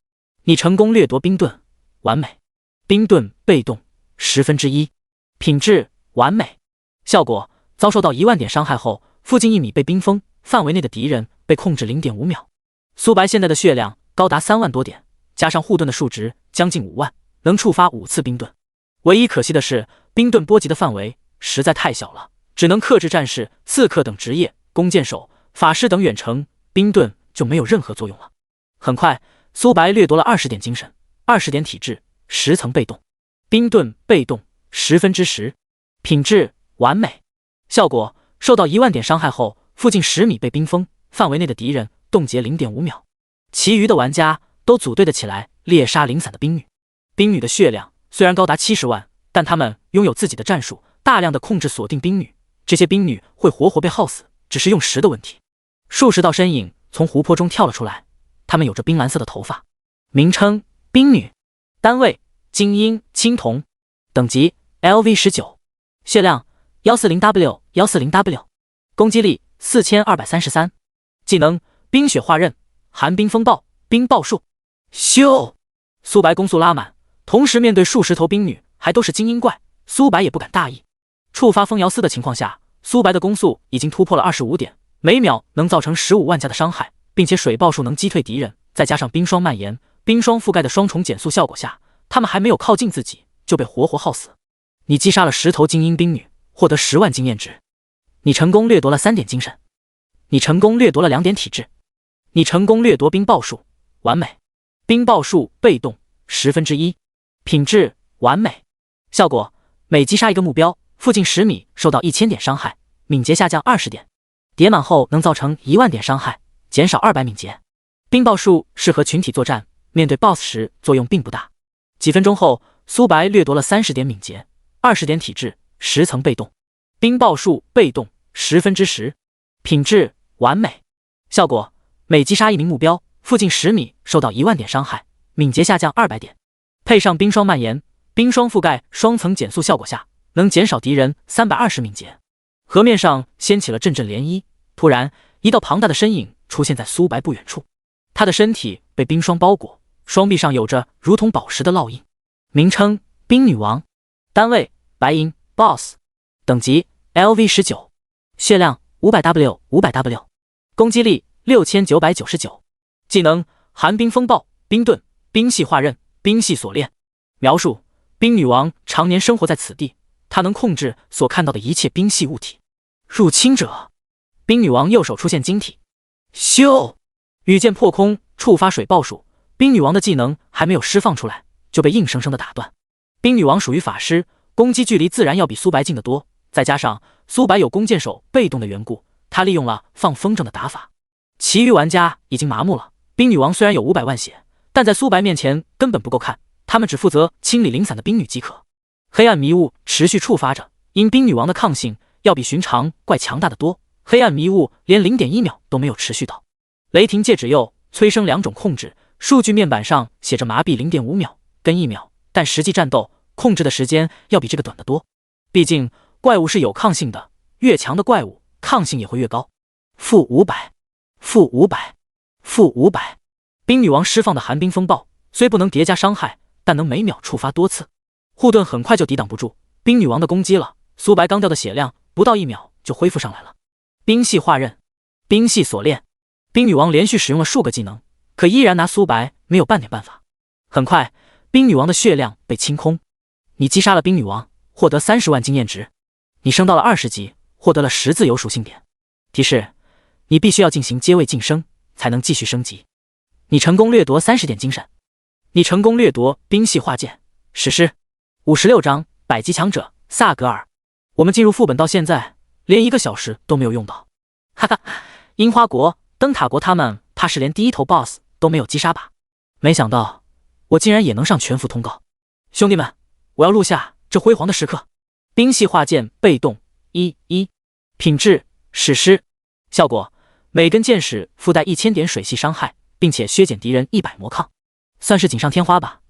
你成功掠夺冰盾，完美。冰盾被动1/10，品质完美。效果：遭受到1万点伤害后，附近1米被冰封，范围内的敌人被控制 0.5秒。苏白现在的血量高达3万多点，加上护盾的数值将近5万，能触发5次冰盾。唯一可惜的是，冰盾波及的范围实在太小了，只能克制战士、刺客等职业、弓箭手、法师等远程，冰盾就没有任何作用了。很快，苏白掠夺了20点精神、20点体质、10层被动。冰盾被动10/10，品质完美。效果：受到1万点伤害后，附近10米被冰封，范围内的敌人冻结 0.5秒。其余的玩家都组队的起来猎杀零散的冰女。冰女的血量虽然高达70万，但他们拥有自己的战术，大量的控制锁定冰女。这些冰女会活活被耗死，只是用时的问题。数十道身影从湖泊中跳了出来，她们有着冰蓝色的头发。名称冰女，单位精英青铜，等级 LV19， 血量 140W140W， 攻击力4233，技能冰雪化刃、寒冰风暴、冰爆术。咻！苏白攻速拉满，同时面对数十头冰女，还都是精英怪，苏白也不敢大意。触发风摇丝的情况下，苏白的攻速已经突破了25点，每秒能造成15万加的伤害，并且水爆术能击退敌人，再加上冰霜蔓延、冰霜覆盖的双重减速效果下，他们还没有靠近自己就被活活耗死。你击杀了10头精英冰女，获得10万经验值。你成功掠夺了3点精神。你成功掠夺了2点体质。你成功掠夺冰爆术，完美。冰爆术被动1/10，品质完美。效果：每击杀一个目标，附近10米受到1000点伤害，敏捷下降20点，叠满后能造成1万点伤害，减少200敏捷。冰爆术适合群体作战，面对 BOSS 时作用并不大。几分钟后，苏白掠夺了30点敏捷、20点体质、10层被动。冰爆术被动10/10，品质完美。效果：每击杀一名目标，附近10米受到1万点伤害，敏捷下降200点。配上冰霜蔓延、冰霜覆盖双层减速效果下，能减少敌人320敏捷。河面上掀起了阵阵涟漪，突然，一道庞大的身影出现在苏白不远处。他的身体被冰霜包裹，双臂上有着如同宝石的烙印。名称冰女王，单位白银 BOSS， 等级 LV19， 血量 500W500W， 攻击力6999，技能寒冰风暴、冰盾、冰系化刃、冰系锁链。描述：冰女王常年生活在此地，她能控制所看到的一切冰系物体。入侵者，冰女王右手出现晶体，咻！羽箭破空，触发水爆术。冰女王的技能还没有释放出来，就被硬生生的打断。冰女王属于法师，攻击距离自然要比苏白近得多，再加上苏白有弓箭手被动的缘故，他利用了放风筝的打法。其余玩家已经麻木了。冰女王虽然有500万血，但在苏白面前根本不够看，他们只负责清理零散的冰女即可。黑暗迷雾持续触发着，因冰女王的抗性要比寻常怪强大的多，黑暗迷雾连 0.1 秒都没有持续到。雷霆戒指釉催生2种控制，数据面板上写着麻痹 0.5 秒跟1秒，但实际战斗控制的时间要比这个短得多。毕竟怪物是有抗性的，越强的怪物抗性也会越高。-500，-500，-500。冰女王释放的寒冰风暴虽不能叠加伤害，但能每秒触发多次。护盾很快就抵挡不住冰女王的攻击了。苏白刚掉的血量不到1秒就恢复上来了。冰系化刃，冰系锁链。冰女王连续使用了数个技能，可依然拿苏白没有半点办法。很快，冰女王的血量被清空。你击杀了冰女王，获得30万经验值。你升到了20级，获得了10自由属性点。提示：你必须要进行阶位晋升，才能继续升级。你成功掠夺30点精神。你成功掠夺冰系化剑。史诗56章百级强者萨格尔。我们进入副本到现在，连1个小时都没有用到。哈哈，樱花国、灯塔国他们怕是连第一头 BOSS 都没有击杀吧？没想到我竟然也能上全服通告。兄弟们，我要录下这辉煌的时刻。冰系化剑被动1品质史诗。效果：每根箭矢附带1000点水系伤害，并且削减敌人100魔抗，算是锦上添花吧。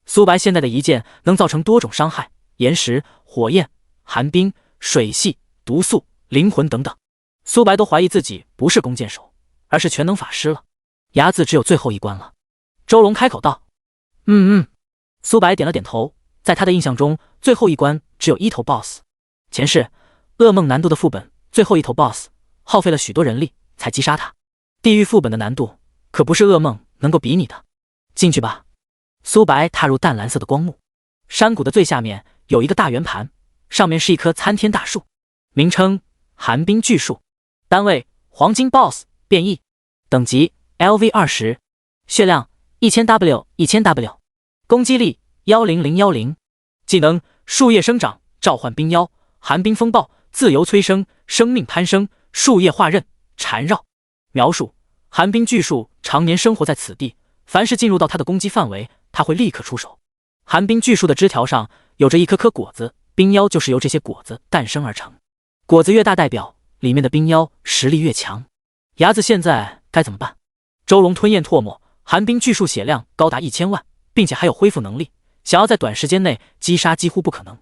苏白现在的一剑能造成多种伤害，岩石、火焰、寒冰、水系、毒素、灵魂等等。苏白都怀疑自己不是弓箭手，而是全能法师了。牙子只有最后一关了。周龙开口道：苏白点了点头。在他的印象中，最后一关只有1头 BOSS。前世噩梦难度的副本，最后1头 BOSS 耗费了许多人力才击杀他。地狱副本的难度可不是噩梦能够比拟的。进去吧。苏白踏入淡蓝色的光幕，山谷的最下面有一个大圆盘，上面是一棵参天大树，名称寒冰巨树，单位黄金 BOSS 变异，等级 LV20， 血量 1000W， 攻击力10010，技能树叶生长，召唤冰妖，寒冰风暴，自由催生，生命攀升，树叶化刃，缠绕。描述：寒冰巨树常年生活在此地，凡是进入到它的攻击范围，它会立刻出手。寒冰巨树的枝条上有着一颗颗果子，冰妖就是由这些果子诞生而成。果子越大，代表里面的冰妖实力越强。牙子现在该怎么办？周龙吞咽唾沫，寒冰巨树血量高达1000万，并且还有恢复能力，想要在短时间内击杀几乎不可能。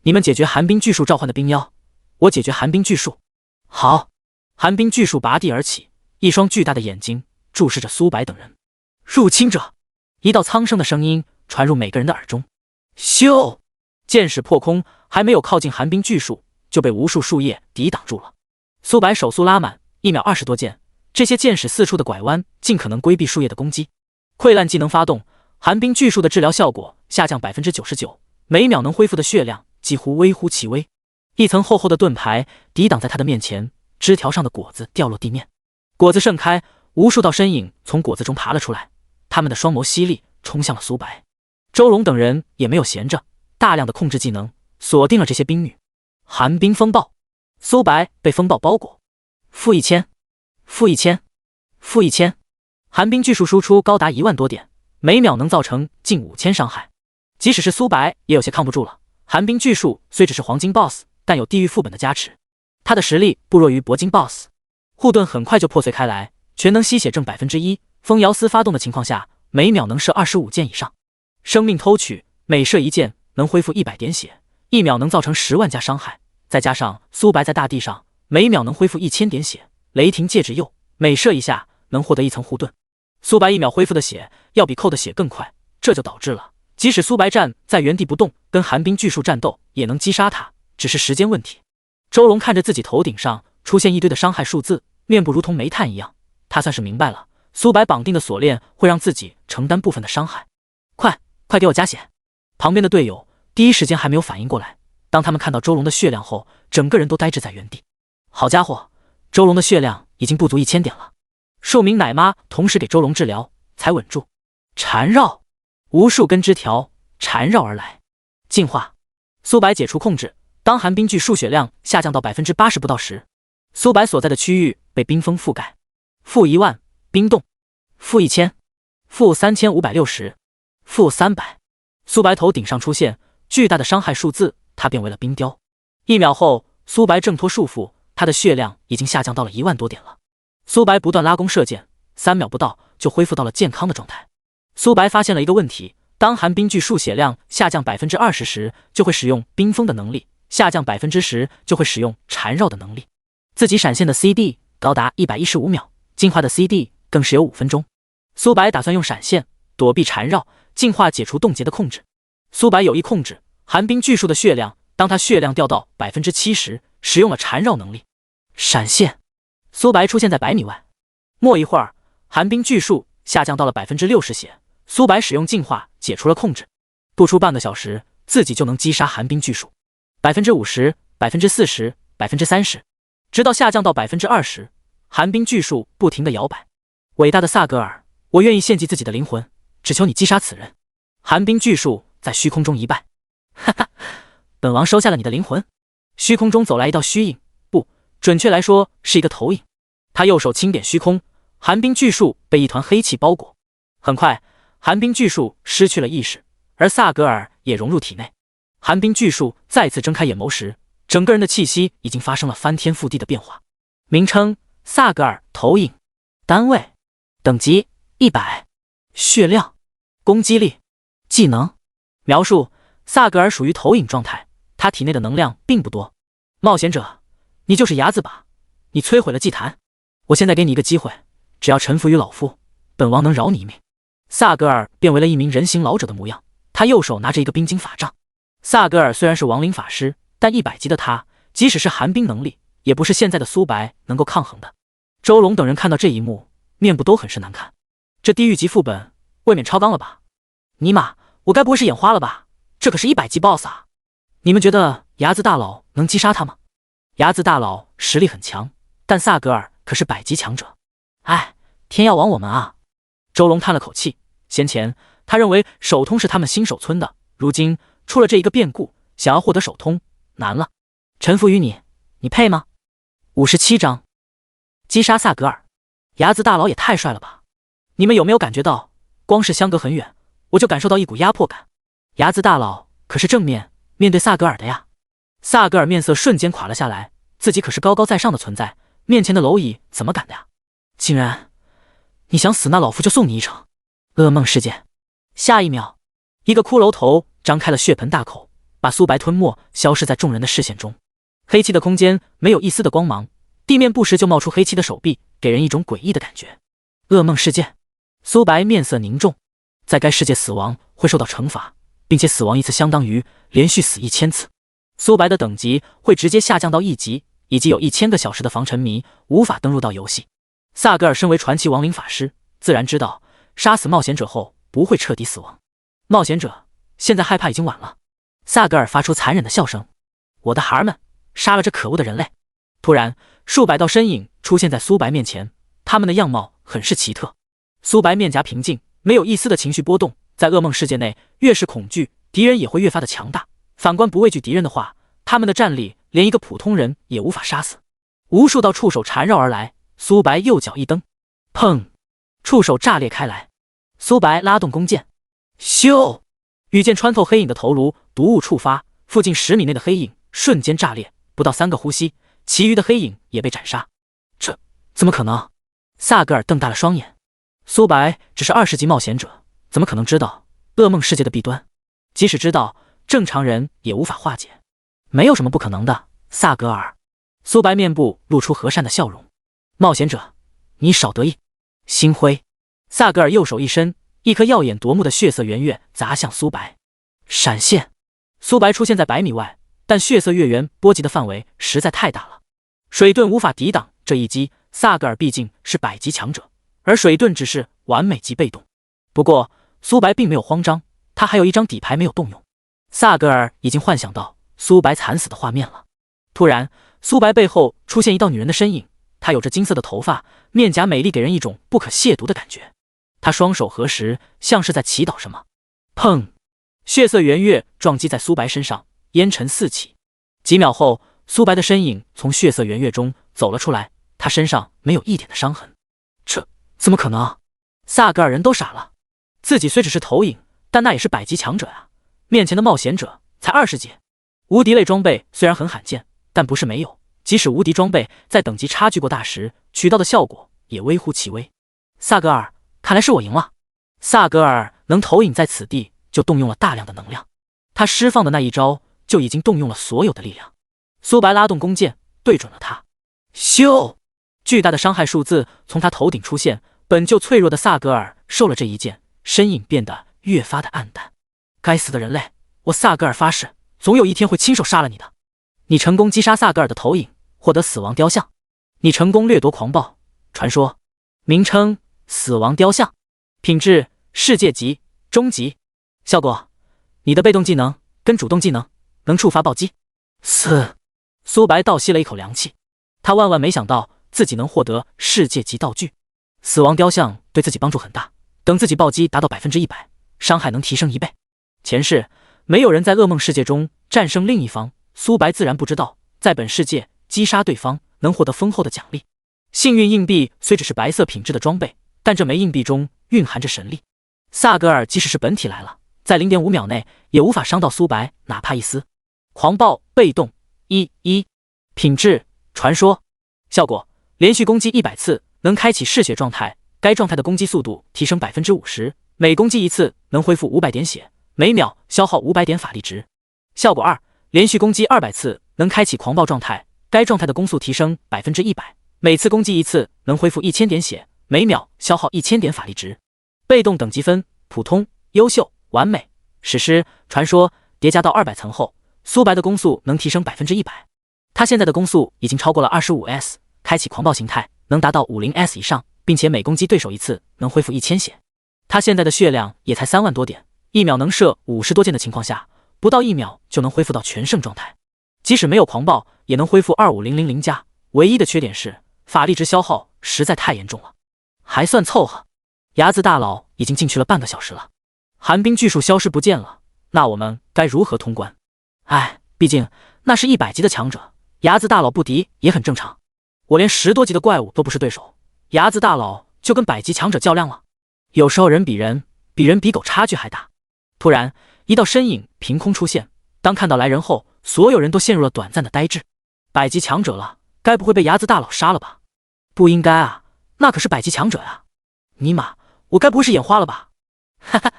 你们解决寒冰巨树召唤的冰妖，我解决寒冰巨树。好。寒冰巨树拔地而起，一双巨大的眼睛注视着苏白等人。入侵者！一道苍生的声音传入每个人的耳中。咻！箭矢破空，还没有靠近寒冰巨树，就被无数树叶抵挡住了。苏白手速拉满，1秒20多箭，这些箭矢四处的拐弯，尽可能规避树叶的攻击。溃烂技能发动，寒冰巨树的治疗效果下降 99%， 每秒能恢复的血量几乎微乎其微。一层厚厚的盾牌抵挡在他的面前，枝条上的果子掉落地面，果子盛开，无数道身影从果子中爬了出来，他们的双眸犀利，冲向了苏白。周龙等人也没有闲着，大量的控制技能锁定了这些冰女。寒冰风暴，苏白被风暴包裹。-1000，-1000，-1000。寒冰巨树输出高达1万多点，每秒能造成近5000伤害。即使是苏白也有些抗不住了。寒冰巨树虽只是黄金 BOSS， 但有地狱副本的加持，他的实力不弱于铂金 BOSS。护盾很快就破碎开来，全能吸血症 1%， 风摇丝发动的情况下，每秒能射25箭以上。生命偷取，每射一箭能恢复100点血，1秒能造成10万加伤害。再加上苏白在大地上，每秒能恢复1000点血。雷霆戒指鼬，每射一下能获得1层护盾。苏白1秒恢复的血要比扣的血更快，这就导致了即使苏白站在原地不动，跟寒冰巨树战斗也能击杀他，只是时间问题。周龙看着自己头顶上出现一堆的伤害数字，面部如同煤炭一样。他算是明白了，苏白绑定的锁链会让自己承担部分的伤害。快给我加血！旁边的队友第一时间还没有反应过来，当他们看到周龙的血量后，整个人都呆滞在原地。好家伙，周龙的血量已经不足1000点了。数名奶妈同时给周龙治疗，才稳住。缠绕，无数根枝条缠绕而来。进化，苏白解除控制，当寒冰巨树血量下降到 80% 不到时，苏白所在的区域被冰封覆盖。-10000，冰冻。-1000， -3560， -300。苏白头顶上出现巨大的伤害数字，他变为了冰雕。1秒后，苏白挣脱束缚，他的血量已经下降到了1万多点了。苏白不断拉弓射箭，3秒不到就恢复到了健康的状态。苏白发现了一个问题，当寒冰巨树血量下降 20% 时，就会使用冰封的能力，下降 10% 就会使用缠绕的能力。自己闪现的 CD 高达115秒，进化的 CD 更是有5分钟。苏白打算用闪现躲避缠绕，进化解除冻结的控制。苏白有意控制寒冰巨树的血量，当他血量掉到 7%， 使用了缠绕能力。闪现，苏白出现在100米外。没一会儿，寒冰巨树下降到了 60% 血，苏白使用进化解除了控制，不出半个小时，自己就能击杀寒冰巨树。50%、40%、30%，直到下降到 20%， 寒冰巨树不停地摇摆。伟大的萨格尔，我愿意献祭自己的灵魂，只求你击杀此人。寒冰巨树在虚空中一拜，哈哈，本王收下了你的灵魂。虚空中走来一道虚影，不，准确来说是一个投影。他右手轻点虚空，寒冰巨树被一团黑气包裹。很快，寒冰巨树失去了意识，而萨格尔也融入体内。寒冰巨树再次睁开眼眸时，整个人的气息已经发生了翻天覆地的变化。名称：萨格尔投影，单位：等级100，血量，攻击力，技能。描述：萨格尔属于投影状态，他体内的能量并不多。冒险者，你就是伢子吧？你摧毁了祭坛，我现在给你一个机会，只要臣服于老夫，本王能饶你一命。萨格尔变为了一名人形老者的模样，他右手拿着一个冰晶法杖。萨格尔虽然是亡灵法师，但100级的他，即使是寒冰能力，也不是现在的苏白能够抗衡的。周龙等人看到这一幕，面部都很是难看。这地狱级副本未免超纲了吧？尼玛，我该不会是眼花了吧？这可是100级 BOSS 啊！你们觉得牙子大佬能击杀他吗？牙子大佬实力很强，但萨格尔可是100级强者。哎，天要亡我们啊！周龙叹了口气，先前他认为手通是他们新手村的，如今出了这一个变故，想要获得手通难了。臣服于你，你配吗？57章，击杀萨格尔。牙子大佬也太帅了吧！你们有没有感觉到，光是相隔很远，我就感受到一股压迫感？牙子大佬可是正面对萨格尔的呀！萨格尔面色瞬间垮了下来，自己可是高高在上的存在，面前的蝼蚁怎么敢的呀？竟然，你想死，那老夫就送你一程。噩梦世界。下一秒，一个骷髅头张开了血盆大口，把苏白吞没，消失在众人的视线中。黑漆的空间没有一丝的光芒，地面不时就冒出黑漆的手臂，给人一种诡异的感觉。噩梦世界。苏白面色凝重，在该世界死亡会受到惩罚，并且死亡一次相当于连续死1000次。苏白的等级会直接下降到1级，以及有1000个小时的防沉迷，无法登入到游戏。萨格尔身为传奇亡灵法师，自然知道杀死冒险者后不会彻底死亡。冒险者，现在害怕已经晚了。萨格尔发出残忍的笑声。我的孩儿们，杀了这可恶的人类！突然，数百道身影出现在苏白面前，他们的样貌很是奇特。苏白面颊平静，没有一丝的情绪波动。在噩梦世界内，越是恐惧，敌人也会越发的强大。反观不畏惧敌人的话，他们的战力连一个普通人也无法杀死。无数道触手缠绕而来，苏白右脚一蹬，砰！触手炸裂开来。苏白拉动弓箭，咻！羽箭穿透黑影的头颅，毒雾触发，附近10米内的黑影瞬间炸裂，不到3个呼吸，其余的黑影也被斩杀。这怎么可能？萨格尔瞪大了双眼。苏白只是20级冒险者，怎么可能知道噩梦世界的弊端？即使知道，正常人也无法化解。没有什么不可能的，萨格尔。苏白面部露出和善的笑容。冒险者，你少得意。星辉。萨格尔右手一伸，一颗耀眼夺目的血色圆月砸向苏白。闪现。苏白出现在100米外，但血色月圆波及的范围实在太大了，水遁无法抵挡这一击。萨格尔毕竟是100级强者，而水遁只是完美级被动。不过苏白并没有慌张，他还有一张底牌没有动用。萨格尔已经幻想到苏白惨死的画面了。突然，苏白背后出现一道女人的身影，她有着金色的头发，面颊美丽，给人一种不可亵渎的感觉。她双手合十，像是在祈祷什么。砰！血色圆月撞击在苏白身上，烟尘四起。几秒后，苏白的身影从血色圆月中走了出来，他身上没有一点的伤痕。这怎么可能？萨格尔人都傻了。自己虽只是投影，但那也是100级强者啊，面前的冒险者才20级。无敌类装备虽然很罕见，但不是没有，即使无敌装备在等级差距过大时，取到的效果也微乎其微。萨格尔，看来是我赢了。萨格尔能投影在此地，就动用了大量的能量。他释放的那一招就已经动用了所有的力量。苏白拉动弓箭，对准了他。咻！巨大的伤害数字从他头顶出现，本就脆弱的萨格尔受了这一箭，身影变得越发的暗淡。该死的人类！我萨格尔发誓，总有一天会亲手杀了你的。你成功击杀萨格尔的投影，获得死亡雕像。你成功掠夺狂暴传说，名称死亡雕像，品质世界级终极，效果你的被动技能跟主动技能能触发暴击。苏白倒吸了一口凉气，他万万没想到自己能获得世界级道具。死亡雕像对自己帮助很大，等自己暴击达到 100%， 伤害能提升1倍。前世没有人在噩梦世界中战胜另一方，苏白自然不知道，在本世界击杀对方能获得丰厚的奖励。幸运硬币虽只是白色品质的装备，但这枚硬币中蕴含着神力。萨格尔即使是本体来了，在 0.5 秒内也无法伤到苏白哪怕一丝。狂暴被动1品质传说，效果连续攻击100次能开启嗜血状态，该状态的攻击速度提升 50%， 每攻击一次能恢复500点血，每秒消耗500点法力值。效果2，连续攻击200次能开启狂暴状态，该状态的攻速提升 100%， 每次攻击一次能恢复1000点血，每秒消耗1000点法力值。被动等级分普通、优秀、完美、史诗、传说叠加到200层后，苏白的攻速能提升 100%。 他现在的攻速已经超过了 25S， 开启狂暴形态能达到 50S 以上，并且每攻击对手一次能恢复1000血。他现在的血量也才3万多点，一秒能射50多箭的情况下，不到1秒就能恢复到全胜状态。即使没有狂暴也能恢复25000加，唯一的缺点是法力值消耗实在太严重了。还算凑合。睚眦大佬已经进去了半个小时了，寒冰巨树消失不见了，那我们该如何通关？毕竟那是100级的强者，睚眦大佬不敌也很正常。我连10多级的怪物都不是对手，睚眦大佬就跟100级强者较量了。有时候人比人，比人比狗差距还大。突然一道身影凭空出现，当看到来人后，所有人都陷入了短暂的呆滞。100级强者了，该不会被睚眦大佬杀了吧？不应该啊，那可是100级强者啊！尼玛，我该不会是眼花了吧？哈哈，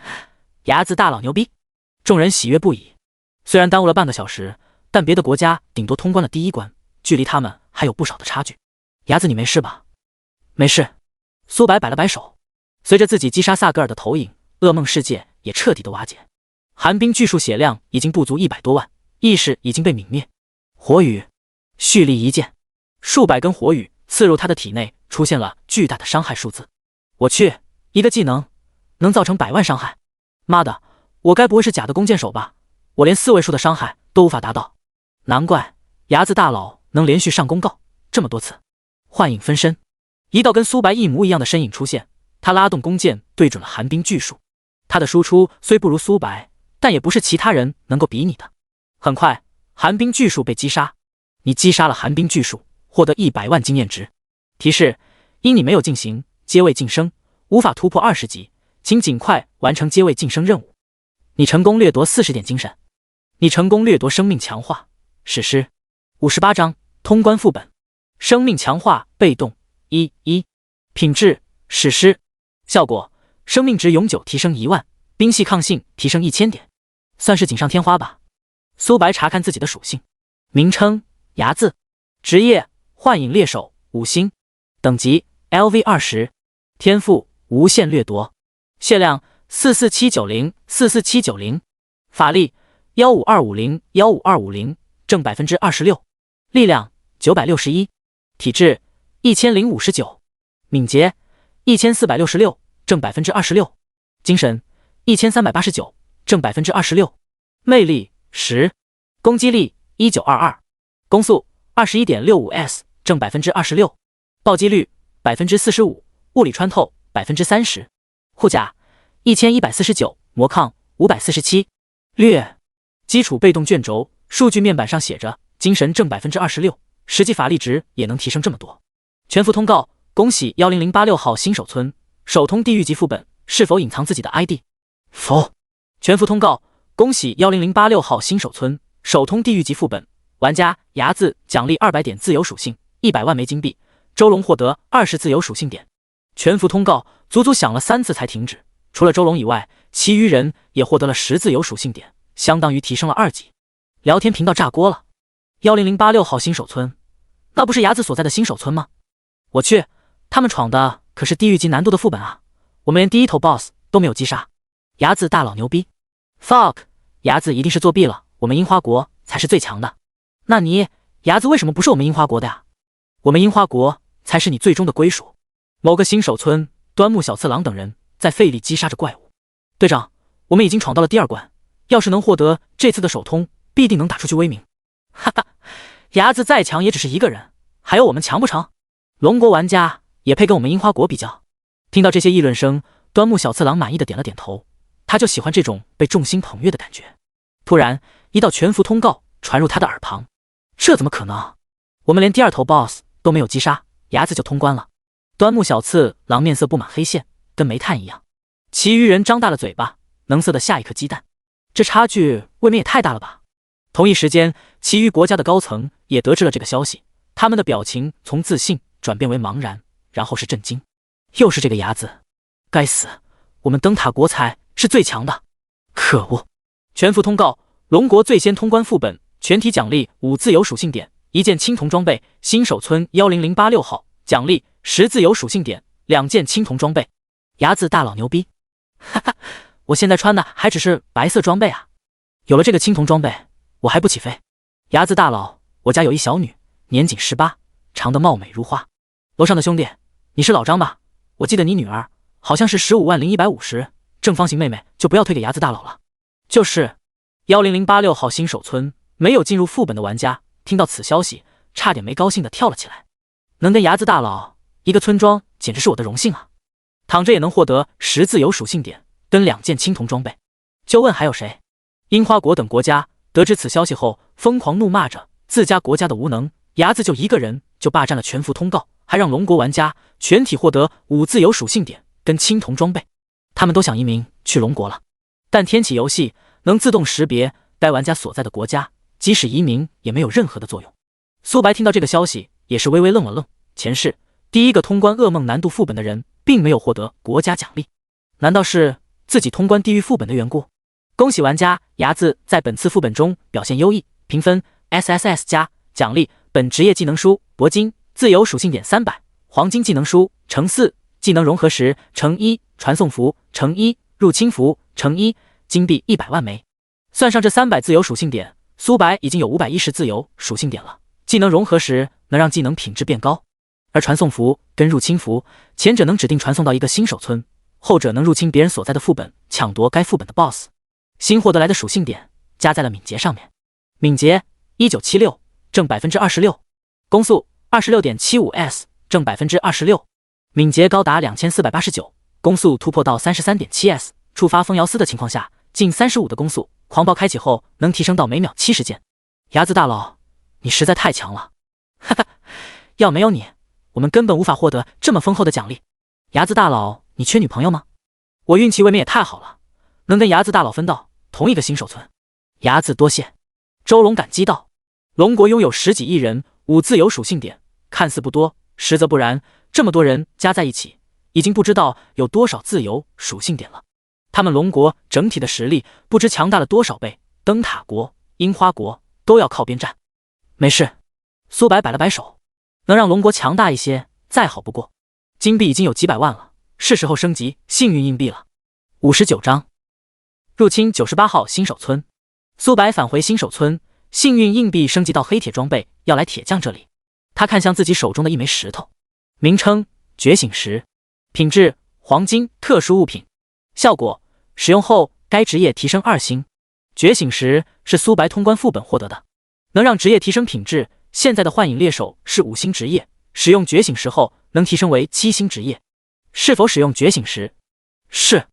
睚眦大佬牛逼！众人喜悦不已。虽然耽误了半个小时，但别的国家顶多通关了第1关，距离他们还有不少的差距。睚眦，你没事吧？没事。苏白摆了摆手。随着自己击杀萨格尔的投影，噩梦世界也彻底的瓦解。寒冰巨树血量已经不足100多万，意识已经被泯灭。火雨，蓄力一剑，数百根火雨刺入他的体内，出现了巨大的伤害数字。我去，一个技能能造成100万伤害！妈的，我该不会是假的弓箭手吧？我连4位数的伤害都无法达到，难怪睚眦大佬能连续上公告这么多次。幻影分身，一道跟苏白一模一样的身影出现，他拉动弓箭对准了寒冰巨树。他的输出虽不如苏白，但也不是其他人能够比拟的。很快，寒冰巨树被击杀。你击杀了寒冰巨树，获得100万经验值。提示：因你没有进行阶位晋升，无法突破20级，请尽快完成阶位晋升任务。你成功掠夺40点精神。你成功掠夺生命强化史诗58章通关副本。生命强化被动1品质史诗，效果生命值永久提升1万，冰系抗性提升1000点，算是锦上添花吧。苏白查看自己的属性，名称睚眦，职业幻影猎手5星，等级 LV20， 天赋无限掠夺，血量44790，法力15250，正 26%， 力量961，体质1059，敏捷1466，正 26%， 精神1389，正 26%， 魅力10，攻击力1922，攻速 21.65S， 正 26%， 暴击率 45%， 物理穿透 30%， 护甲1149，魔抗547。略基础被动卷轴数据面板上写着精神正 26%， 实际法力值也能提升这么多。全服通告，恭喜10086号新手村首通地狱级副本，是否隐藏自己的 ID？ 否。全服通告，恭喜10086号新手村首通地狱级副本，玩家睚眦奖励200点自由属性，100万枚金币，周龙获得20自由属性点。全服通告，足足响了3次才停止，除了周龙以外，其余人也获得了10自由属性点，相当于提升了2级。聊天频道炸锅了，10086号新手村，那不是牙子所在的新手村吗？我去，他们闯的可是地狱级难度的副本啊！我们连第一头 BOSS 都没有击杀，牙子大佬牛逼 ！fuck， 牙子一定是作弊了，我们樱花国才是最强的。那你牙子为什么不是我们樱花国的呀？我们樱花国才是你最终的归属。某个新手村，端木小次郎等人在费力击杀着怪物。队长，我们已经闯到了第2关，要是能获得这次的首通，必定能打出去威名。哈哈，牙子再强也只是一个人，还有我们强不成？龙国玩家也配跟我们樱花国比较？听到这些议论声，端木小次郎满意的点了点头，他就喜欢这种被众星捧月的感觉。突然，一道全服通告传入他的耳旁，这怎么可能？我们连第2头 BOSS 都没有击杀，牙子就通关了。端木小次郎面色布满黑线，跟煤炭一样。其余人张大了嘴巴，能色的下一颗鸡蛋。这差距未免也太大了吧？同一时间，其余国家的高层也得知了这个消息，他们的表情从自信转变为茫然，然后是震惊。又是这个牙子，该死，我们灯塔国才是最强的，可恶！全服通告，龙国最先通关副本，全体奖励5自由属性点，1件青铜装备，新手村10086号，奖励10自由属性点，2件青铜装备。牙子大佬牛逼！哈哈，我现在穿的还只是白色装备啊，有了这个青铜装备，我还不起飞？牙子大佬，我家有一小女，年仅18，长得貌美如花。楼上的兄弟，你是老张吧？我记得你女儿好像是150150，正方形妹妹就不要推给牙子大佬了。就是10086号新手村，没有进入副本的玩家听到此消息，差点没高兴的跳了起来。能跟牙子大佬一个村庄，简直是我的荣幸啊！躺着也能获得10自由属性点跟2件青铜装备。就问还有谁？樱花国等国家得知此消息后，疯狂怒骂着自家国家的无能，牙子就一个人就霸占了全服通告，还让龙国玩家全体获得5自由属性点跟青铜装备。他们都想移民去龙国了，但天启游戏能自动识别该玩家所在的国家，即使移民也没有任何的作用。苏白听到这个消息也是微微愣了愣，前世第一个通关噩梦难度副本的人并没有获得国家奖励，难道是自己通关地狱副本的缘故？恭喜玩家牙子在本次副本中表现优异，评分 SSS 加，奖励本职业技能书铂金，自由属性点300，黄金技能书乘4，技能融合时乘1，传送符乘1，入侵符乘1，金币100万枚。算上这300自由属性点，苏白已经有510自由属性点了。技能融合时能让技能品质变高，而传送符跟入侵符，前者能指定传送到一个新手村，后者能入侵别人所在的副本，抢夺该副本的 BOSS。 新获得来的属性点加在了敏捷上面，敏捷1976正 26%， 攻速 26.75s 正 26%， 敏捷高达2489，攻速突破到 33.7s， 触发风摇丝的情况下近35的攻速，狂暴开启后能提升到每秒70件。牙子大佬，你实在太强了，哈哈，要没有你，我们根本无法获得这么丰厚的奖励。牙子大佬，你缺女朋友吗？我运气未免也太好了，能跟牙子大佬分到同一个新手村。牙子多谢。周龙感激道。龙国拥有10几亿人，5自由属性点，看似不多，实则不然，这么多人加在一起，已经不知道有多少自由属性点了。他们龙国整体的实力不知强大了多少倍，灯塔国、樱花国都要靠边站。没事，苏白摆了摆手，能让龙国强大一些，再好不过。金币已经有几百万了，是时候升级幸运硬币了。59章，入侵98号新手村。苏白返回新手村，幸运硬币升级到黑铁装备，要来铁匠这里。他看向自己手中的一枚石头，名称觉醒石，品质黄金特殊物品，效果使用后该职业提升2星。觉醒石是苏白通关副本获得的，能让职业提升品质。现在的幻影猎手是5星职业，使用觉醒石后能提升为7星职业。是否使用觉醒石？是。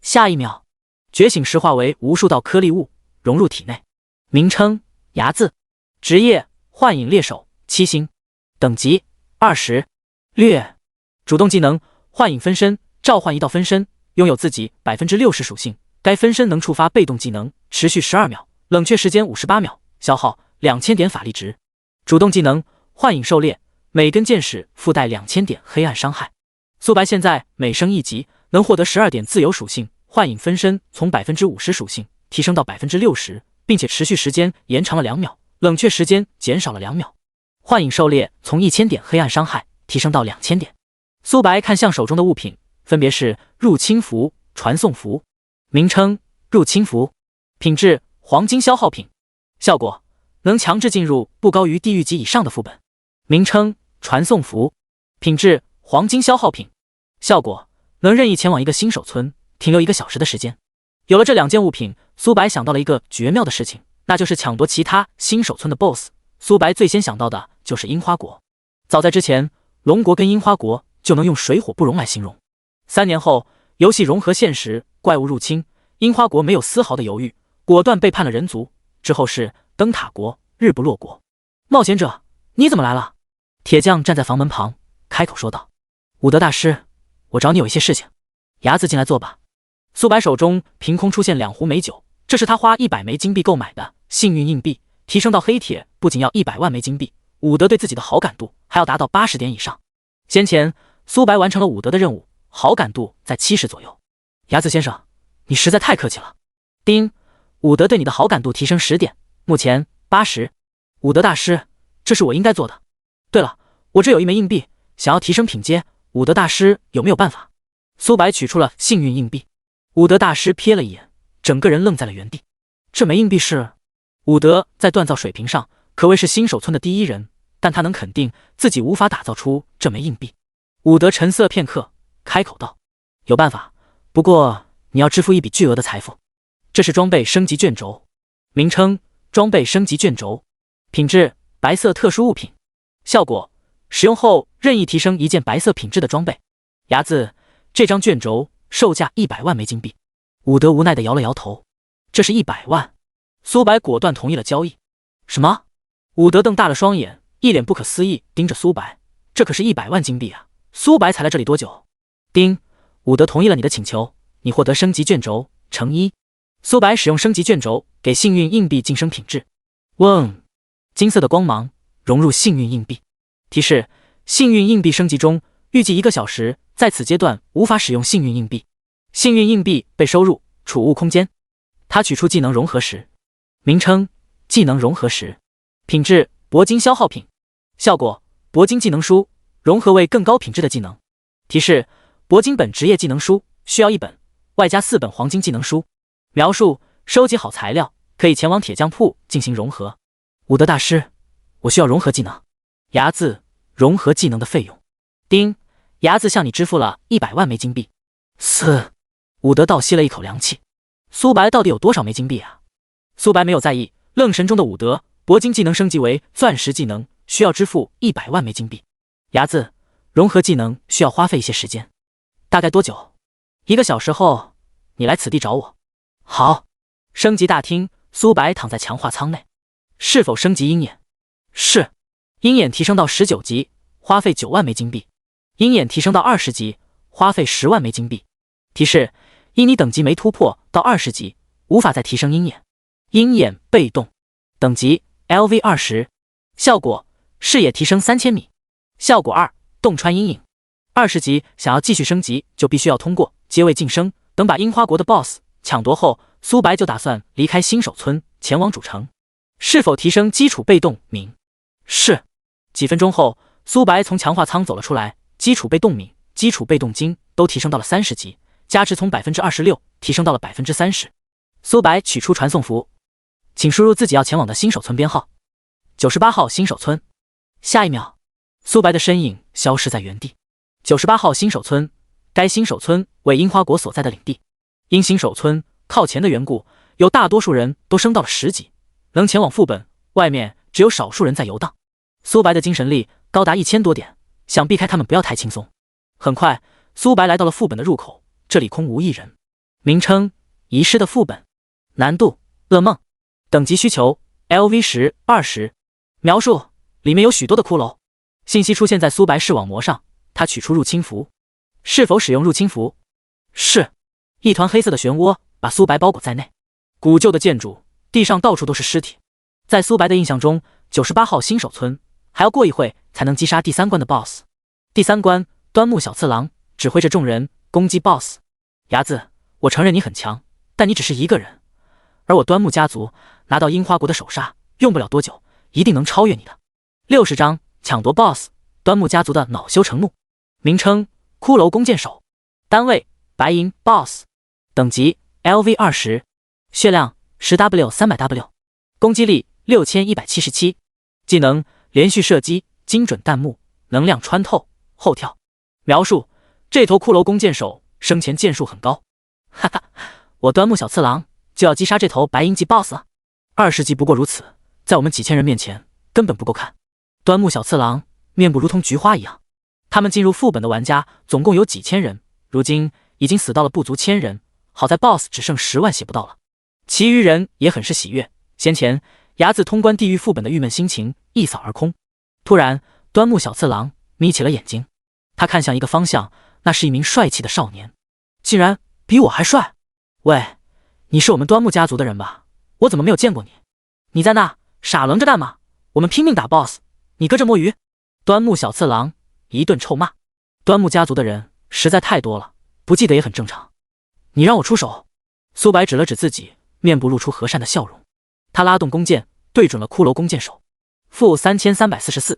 下一秒，觉醒石化为无数道颗粒物融入体内。名称牙子，职业幻影猎手7星，等级20。略，主动技能幻影分身，召唤一道分身，拥有自己 60% 属性，该分身能触发被动技能，持续12秒，冷却时间58秒，消耗2000点法力值。主动技能幻影狩猎，每根箭矢附带2000点黑暗伤害。苏白现在每升1级，能获得12点自由属性，幻影分身从 50% 属性提升到 60%， 并且持续时间延长了2秒，冷却时间减少了2秒。幻影狩猎从1000点黑暗伤害提升到2000点。苏白看向手中的物品，分别是入侵符、传送符。名称：入侵符。品质：黄金消耗品。效果：能强制进入不高于地狱级以上的副本。名称：传送符。品质：黄金消耗品。效果：能任意前往一个新手村，停留1个小时的时间。有了这2件物品，苏白想到了一个绝妙的事情，那就是抢夺其他新手村的 BOSS。苏白最先想到的就是樱花国。早在之前，龙国跟樱花国就能用水火不容来形容。3年后，游戏融合现实，怪物入侵，樱花国没有丝毫的犹豫，果断背叛了人族。之后是灯塔国、日不落国。冒险者，你怎么来了？铁匠站在房门旁，开口说道：“武德大师，我找你有一些事情。”伢子进来坐吧。苏白手中凭空出现2壶美酒，这是他花100枚金币购买的幸运硬币，提升到黑铁不仅要100万枚金币，武德对自己的好感度还要达到80点以上。先前苏白完成了武德的任务，好感度在70左右。伢子先生，你实在太客气了。丁，武德对你的好感度提升10点，目前80。武德大师，这是我应该做的。对了，我这有1枚硬币，想要提升品阶，武德大师有没有办法？苏白取出了幸运硬币。武德大师瞥了一眼，整个人愣在了原地。这枚硬币是……武德在锻造水平上可谓是新手村的第1人，但他能肯定自己无法打造出这枚硬币。武德沉思片刻，开口道：“有办法，不过你要支付一笔巨额的财富。”这是装备升级卷轴。名称：装备升级卷轴。品质：白色特殊物品。效果：使用后任意提升1件白色品质的装备。伢子，这张卷轴售价100万枚金币。武德无奈地摇了摇头。这是100万。苏白果断同意了交易。什么？武德瞪大了双眼，一脸不可思议盯着苏白。这可是100万金币啊！苏白才来这里多久？丁，武德同意了你的请求，你获得升级卷轴乘1。苏白使用升级卷轴给幸运硬币晋升品质。嗡，金色的光芒融入幸运硬币。提示：幸运硬币升级中，预计1个小时，在此阶段无法使用幸运硬币。幸运硬币被收入储物空间。他取出技能融合石。名称：技能融合石。品质：铂金消耗品。效果：铂金技能书，融合为更高品质的技能。提示：铂金本职业技能书需要1本，外加4本黄金技能书。描述：收集好材料，可以前往铁匠铺进行融合。武德大师，我需要融合技能。伢子，融合技能的费用。丁，伢子向你支付了100万枚金币。武德倒吸了一口凉气。苏白到底有多少枚金币啊？苏白没有在意，愣神中的武德，铂金技能升级为钻石技能，需要支付100万枚金币。伢子，融合技能需要花费一些时间。大概多久？1个小时后，你来此地找我。好。升级大厅，苏白躺在强化舱内。是否升级鹰眼？是。鹰眼提升到19级，花费9万枚金币。鹰眼提升到20级，花费10万枚金币。提示：因你等级没突破到20级，无法再提升鹰眼。鹰眼被动，等级 LV20。效果：视野提升3000米。效果2：洞穿阴影。20级想要继续升级，就必须要通过阶位晋升。等把樱花国的 BOSS 抢夺后，苏白就打算离开新手村，前往主城。是否提升基础被动敏？是。几分钟后，苏白从强化舱走了出来，基础被动敏、基础被动精都提升到了30级，加持从 26% 提升到了 30%。苏白取出传送符，请输入自己要前往的新手村编号。98号新手村。下一秒，苏白的身影消失在原地。98号新手村，该新手村为樱花国所在的领地。因新手村靠前的缘故，有大多数人都升到了10级，能前往副本，外面只有少数人在游荡。苏白的精神力高达1000多点，想避开他们不要太轻松。很快，苏白来到了副本的入口，这里空无一人。名称：遗失的副本。难度：噩梦。等级需求 LV10 20。描述：里面有许多的骷髅。信息出现在苏白视网膜上，他取出入侵符。是否使用入侵符？是。一团黑色的漩涡把苏白包裹在内。古旧的建筑，地上到处都是尸体。在苏白的印象中，98号新手村还要过一会才能击杀第3关的 BOSS。第3关，端木小次郎指挥着众人攻击 BOSS。牙子，我承认你很强，但你只是一个人，而我端木家族拿到樱花国的首杀，用不了多久，一定能超越你的。60章抢夺 BOSS， 端木家族的恼羞成怒。名称：骷髅弓箭手，单位：白银 BOSS， 等级 LV20， 血量 10W 300W， 攻击力6177，技能：连续射击，精准弹幕，能量穿透，后跳。描述：这头骷髅弓箭手生前箭术很高，哈哈，我端木小次郎就要击杀这头白银级 BOSS 了。20级不过如此，在我们几千人面前根本不够看。端木小次郎面部如同菊花一样。他们进入副本的玩家总共有几千人，如今已经死到了不足1000人，好在 BOSS 只剩10万血不到了。其余人也很是喜悦，先前牙子通关地狱副本的郁闷心情一扫而空。突然，端木小次郎眯起了眼睛，他看向一个方向，那是一名帅气的少年，竟然比我还帅。喂，你是我们端木家族的人吧？我怎么没有见过你？你在那傻愣着干嘛？我们拼命打 BOSS， 你搁这摸鱼？端木小次郎一顿臭骂。端木家族的人实在太多了，不记得也很正常。你让我出手。苏白指了指自己，面部露出和善的笑容。他拉动弓箭，对准了骷髅弓箭手。负3344，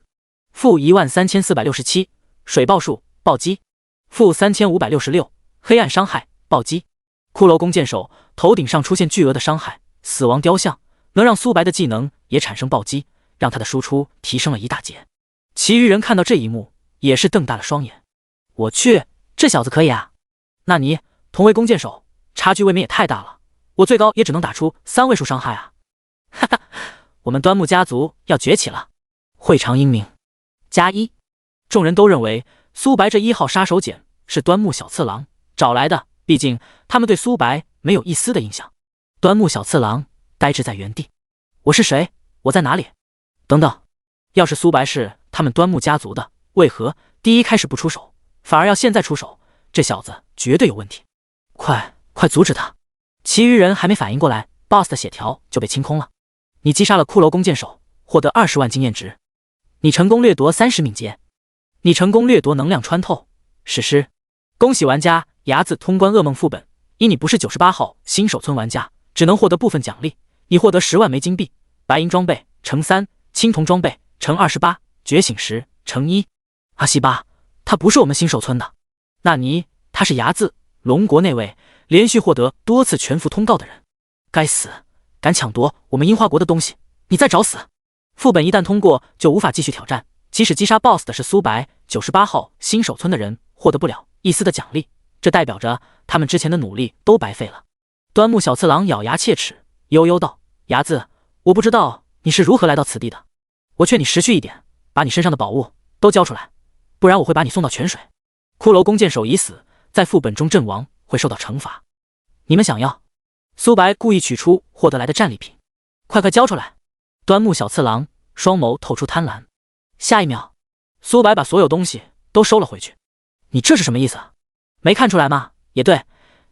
负13467，水爆术暴击，负3566，黑暗伤害暴击。骷髅弓箭手头顶上出现巨额的伤害，死亡雕像能让苏白的技能也产生暴击，让他的输出提升了一大截。其余人看到这一幕也是瞪大了双眼。我去，这小子可以啊！那你同为弓箭手，差距未免也太大了，我最高也只能打出3位数伤害啊！哈哈，我们端木家族要崛起了！会长英明+1。众人都认为苏白这1号杀手锏是端木小次郎找来的，毕竟他们对苏白没有一丝的印象。端木小次郎呆滞在原地。我是谁？我在哪里？等等，要是苏白是他们端木家族的，为何第一开始不出手，反而要现在出手？这小子绝对有问题！快阻止他！其余人还没反应过来 ，BOSS 的血条就被清空了。你击杀了骷髅弓箭手，获得20万经验值。你成功掠夺30敏捷。你成功掠夺能量穿透。史诗！恭喜玩家牙子通关噩梦副本，因你不是98号新手村玩家，只能获得部分奖励。你获得10万枚金币，白银装备×3，青铜装备×28，觉醒石×1。阿西巴，他不是我们新手村的。那尼，他是牙子龙国那位连续获得多次全服通告的人。该死，敢抢夺我们樱花国的东西，你再找死！副本一旦通过就无法继续挑战，即使击杀 BOSS 的是苏白98号新手村的人，获得不了一丝的奖励，这代表着他们之前的努力都白费了。端木小次郎咬牙切齿，悠悠道：牙子，我不知道你是如何来到此地的，我劝你识趣一点，把你身上的宝物都交出来，不然我会把你送到泉水。骷髅弓箭手已死，在副本中阵亡会受到惩罚。你们想要？苏白故意取出获得来的战利品，快交出来！端木小次郎双眸透出贪婪。下一秒，苏白把所有东西都收了回去。你这是什么意思？没看出来吗？也对，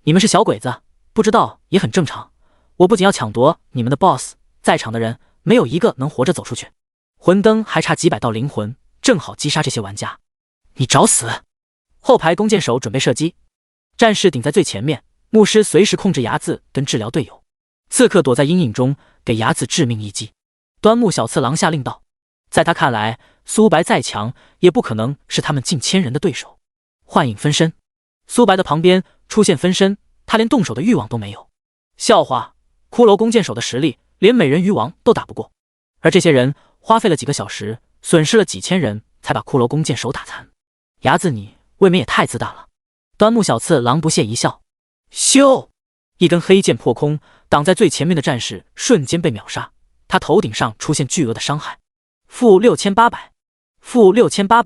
你们是小鬼子，不知道也很正常。我不仅要抢夺你们的 BOSS， 在场的人没有一个能活着走出去。魂灯还差几百道灵魂，正好击杀这些玩家。你找死！后排弓箭手准备射击，战士顶在最前面，牧师随时控制牙子跟治疗队友，刺客躲在阴影中给牙子致命一击。端木小次郎下令道，在他看来，苏白再强也不可能是他们近千人的对手。幻影分身，苏白的旁边出现分身，他连动手的欲望都没有。笑话，骷髅弓箭手的实力连美人鱼王都打不过，而这些人花费了几个小时，损失了几千人才把骷髅弓箭手打残。牙子你未免也太自大了。端木小次郎不屑一笑，咻！一根黑剑破空，挡在最前面的战士瞬间被秒杀，他头顶上出现巨额的伤害。负6800，负6800，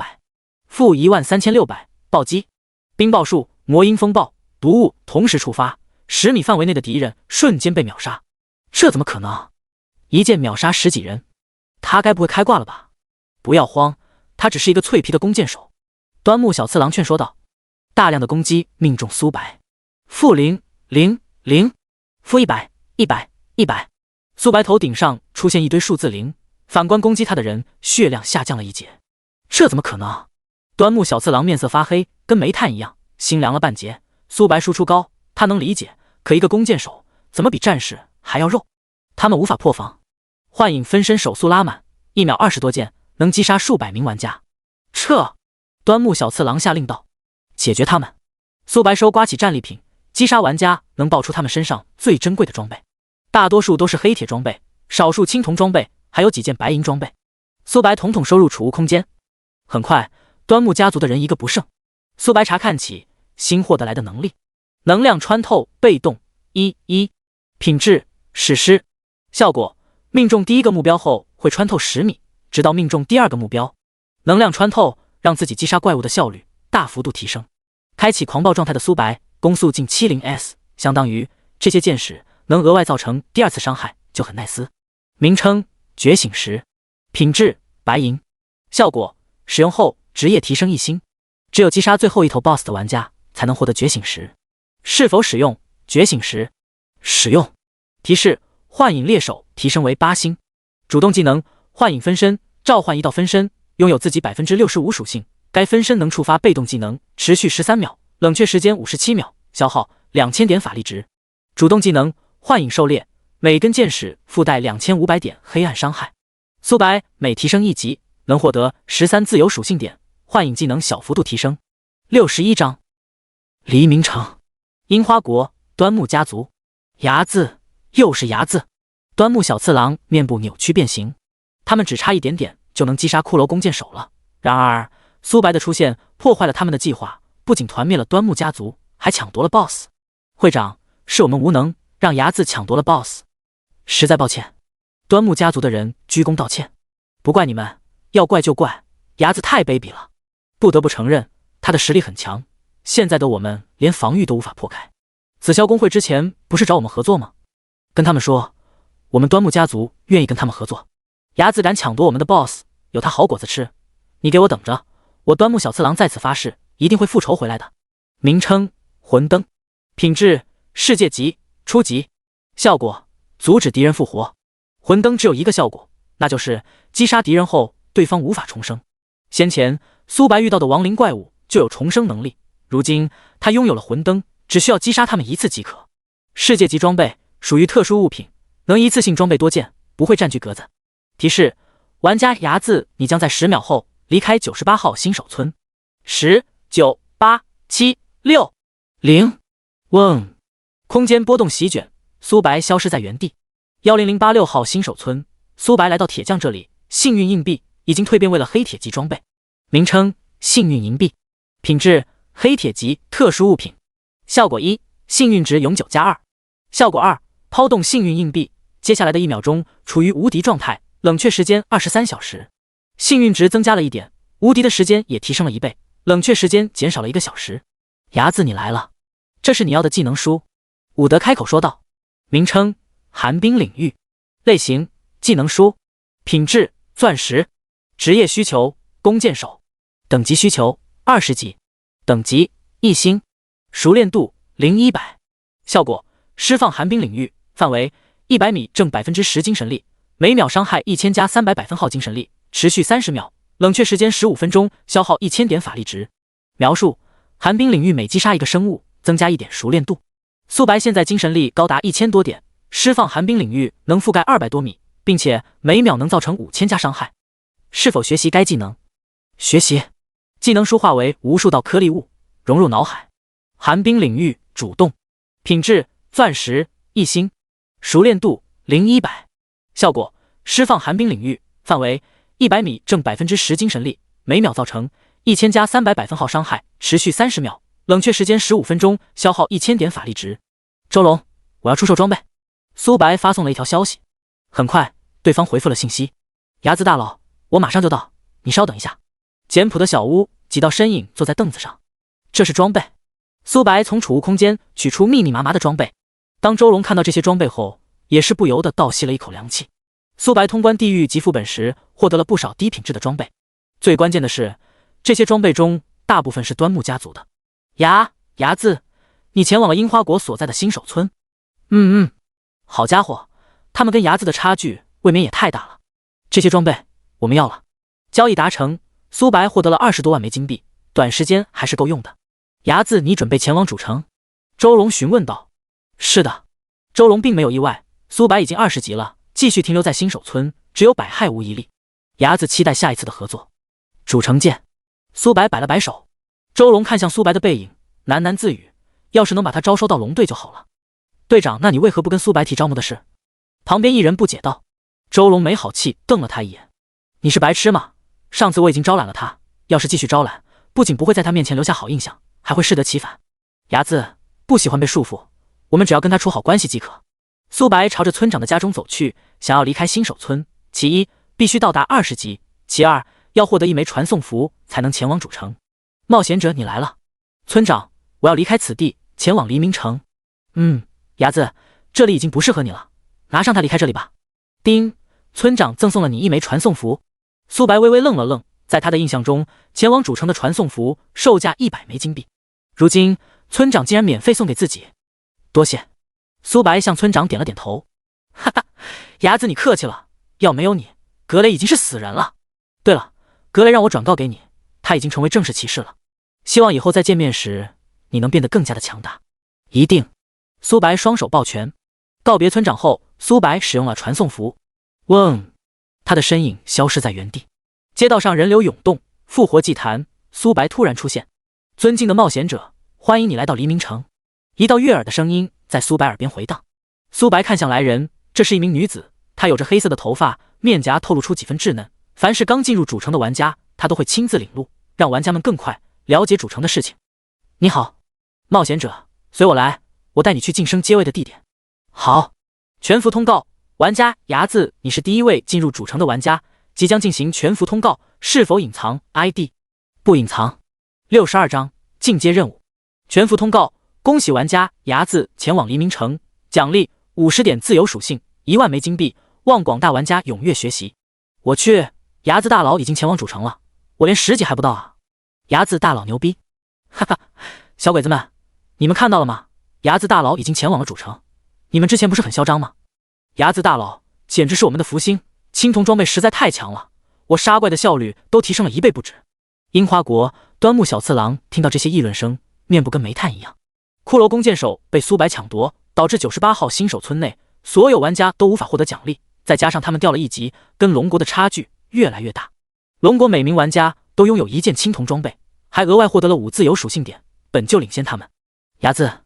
负13600，暴击！冰爆术，魔音风暴，毒物同时触发，10米范围内的敌人瞬间被秒杀。这怎么可能？一剑秒杀10几人，他该不会开挂了吧？不要慌，他只是一个脆皮的弓箭手。端木小次郎劝说道。大量的攻击命中苏白，负000，负100，苏白头顶上出现一堆数字0，反观攻击他的人血量下降了一截。这怎么可能？端木小次郎面色发黑，跟煤炭一样，心凉了半截。苏白输出高，他能理解，可一个弓箭手怎么比战士还要肉？他们无法破防。幻影分身手速拉满，1秒20多箭，能击杀数百名玩家。撤！端木小次郎下令道：“解决他们！”苏白收刮起战利品，击杀玩家能爆出他们身上最珍贵的装备，大多数都是黑铁装备，少数青铜装备，还有几件白银装备。苏白统统收入储物空间。很快，端木家族的人一个不剩。苏白查看起新获得来的能力：能量穿透被动1，品质史诗，效果命中第一个目标后会穿透10米，直到命中第二个目标。能量穿透让自己击杀怪物的效率大幅度提升。开启狂暴状态的苏白攻速近 70S， 相当于这些箭矢能额外造成第2次伤害，就很耐撕。名称觉醒石，品质白银，效果使用后职业提升1星，只有击杀最后一头 BOSS 的玩家才能获得觉醒石。是否使用觉醒石？使用。提示：幻影猎手提升为8星。主动技能：幻影分身，召唤一道分身，拥有自己 65% 属性，该分身能触发被动技能，持续13秒，冷却时间57秒，消耗2000点法力值。主动技能：幻影狩猎，每根箭矢附带2500点黑暗伤害。苏白每提升1级能获得13自由属性点，幻影技能小幅度提升。61章黎明城，樱花国，端木家族。睚眦，又是睚眦。端木小次郎面部扭曲变形，他们只差一点点就能击杀骷髅弓箭手了。然而苏白的出现破坏了他们的计划，不仅团灭了端木家族，还抢夺了 BOSS。 会长，是我们无能，让睚眦抢夺了 BOSS， 实在抱歉。端木家族的人鞠躬道歉。不怪你们，要怪就怪睚眦太卑鄙了。不得不承认，他的实力很强，现在的我们连防御都无法破开。紫霄工会之前不是找我们合作吗？跟他们说，我们端木家族愿意跟他们合作。睚眦敢抢夺我们的 BOSS， 有他好果子吃。你给我等着，我端木小次郎在此发誓，一定会复仇回来的。名称：魂灯，品质：世界级初级，效果：阻止敌人复活。魂灯只有一个效果，那就是击杀敌人后对方无法重生。先前苏白遇到的亡灵怪物就有重生能力，如今他拥有了魂灯，只需要击杀他们1次即可。世界级装备，属于特殊物品，能一次性装备多件，不会占据格子。提示：玩家睚眦，你将在10秒后离开98号新手村。10、9、8、7、6、0。嗡！空间波动席卷，苏白消失在原地。10086号新手村，苏白来到铁匠这里。幸运硬币已经蜕变为了黑铁级装备，名称：幸运银币，品质：黑铁级特殊物品。效果1，幸运值永久+2。效果2，抛动幸运硬币，接下来的1秒钟处于无敌状态，冷却时间23小时。幸运值增加了1点，无敌的时间也提升了1倍，冷却时间减少了1个小时。睚眦，你来了，这是你要的技能书。伍德开口说道。名称：寒冰领域，类型：技能书，品质：钻石，职业需求：弓箭手，等级需求20级，等级1星，熟练度0-100。效果：释放寒冰领域，范围100米正10%精神力，每秒伤害1000加300百分号精神力，持续30秒，冷却时间15分钟，消耗1000点法力值。描述：寒冰领域每击杀一个生物，增加1点熟练度。苏白现在精神力高达1000多点，释放寒冰领域能覆盖200多米，并且每秒能造成5000加伤害。是否学习该技能？学习。技能书化为无数道颗粒物，融入脑海。寒冰领域主动，品质：钻石1星，熟练度0-100。效果：释放寒冰领域，范围100米正10%精神力，每秒造成1000加300百分号伤害，持续30秒，冷却时间15分钟，消耗1000点法力值。周龙，我要出售装备。苏白发送了一条消息，很快对方回复了信息：睚眦大佬，我马上就到，你稍等一下。简朴的小屋，几道身影坐在凳子上。这是装备。苏白从储物空间取出密密麻麻的装备。当周龙看到这些装备后，也是不由得倒吸了一口凉气。苏白通关地狱级副本时，获得了不少低品质的装备。最关键的是，这些装备中大部分是端木家族的。睚眦，你前往了樱花国所在的新手村。好家伙，他们跟睚眦的差距未免也太大了。这些装备我们要了。交易达成，苏白获得了20多万枚金币，短时间还是够用的。睚眦，你准备前往主城？周荣询问道。是的。周荣并没有意外，苏白已经20级了，继续停留在新手村只有百害无一利。伢子期待下一次的合作。主城见。苏白摆了摆手。周荣看向苏白的背影，喃喃自语，要是能把他招收到龙队就好了。队长，那你为何不跟苏白提招募的事？旁边一人不解道。周荣没好气瞪了他一眼，你是白痴吗？上次我已经招揽了他，要是继续招揽，不仅不会在他面前留下好印象，还会适得其反。伢子不喜欢被束缚，我们只要跟他处好关系即可。苏白朝着村长的家中走去，想要离开新手村，其一必须到达20级，其二要获得一枚传送符才能前往主城。冒险者，你来了。村长，我要离开此地，前往黎明城。伢子，这里已经不适合你了，拿上它离开这里吧。丁，村长赠送了你一枚传送符。苏白微微愣了愣，在他的印象中，前往主城的传送符售价100枚金币，如今村长竟然免费送给自己，多谢。苏白向村长点了点头。哈哈，伢子你客气了，要没有你，格雷已经是死人了。对了，格雷让我转告给你，他已经成为正式骑士了，希望以后再见面时你能变得更加的强大。一定。苏白双手抱拳。告别村长后，苏白使用了传送符。嗡，他的身影消失在原地。街道上人流涌动，复活祭坛，苏白突然出现。尊敬的冒险者，欢迎你来到黎明城。一道悦耳的声音在苏白耳边回荡。苏白看向来人，这是一名女子，她有着黑色的头发，面颊透露出几分稚嫩。凡是刚进入主城的玩家，她都会亲自领路，让玩家们更快了解主城的事情。你好，冒险者，随我来，我带你去晋升阶位的地点。好。全服通告，玩家伢子，你是第一位进入主城的玩家，即将进行全服通告，是否隐藏 ID？ 不隐藏。62章进阶任务。全服通告，恭喜玩家伢子前往黎明城，奖励50点自由属性，10000枚金币，望广大玩家踊跃学习。我去，伢子大佬已经前往主城了，我连10级还不到啊！伢子大佬牛逼！哈哈，小鬼子们，你们看到了吗？伢子大佬已经前往了主城，你们之前不是很嚣张吗？伢子大佬简直是我们的福星，青铜装备实在太强了，我杀怪的效率都提升了1倍不止。樱花国端木小次郎听到这些议论声，面部跟煤炭一样。骷髅弓箭手被苏白抢夺，导致98号新手村内所有玩家都无法获得奖励，再加上他们掉了1级，跟龙国的差距越来越大。龙国每名玩家都拥有1件青铜装备，还额外获得了5自由属性点，本就领先他们。伢子，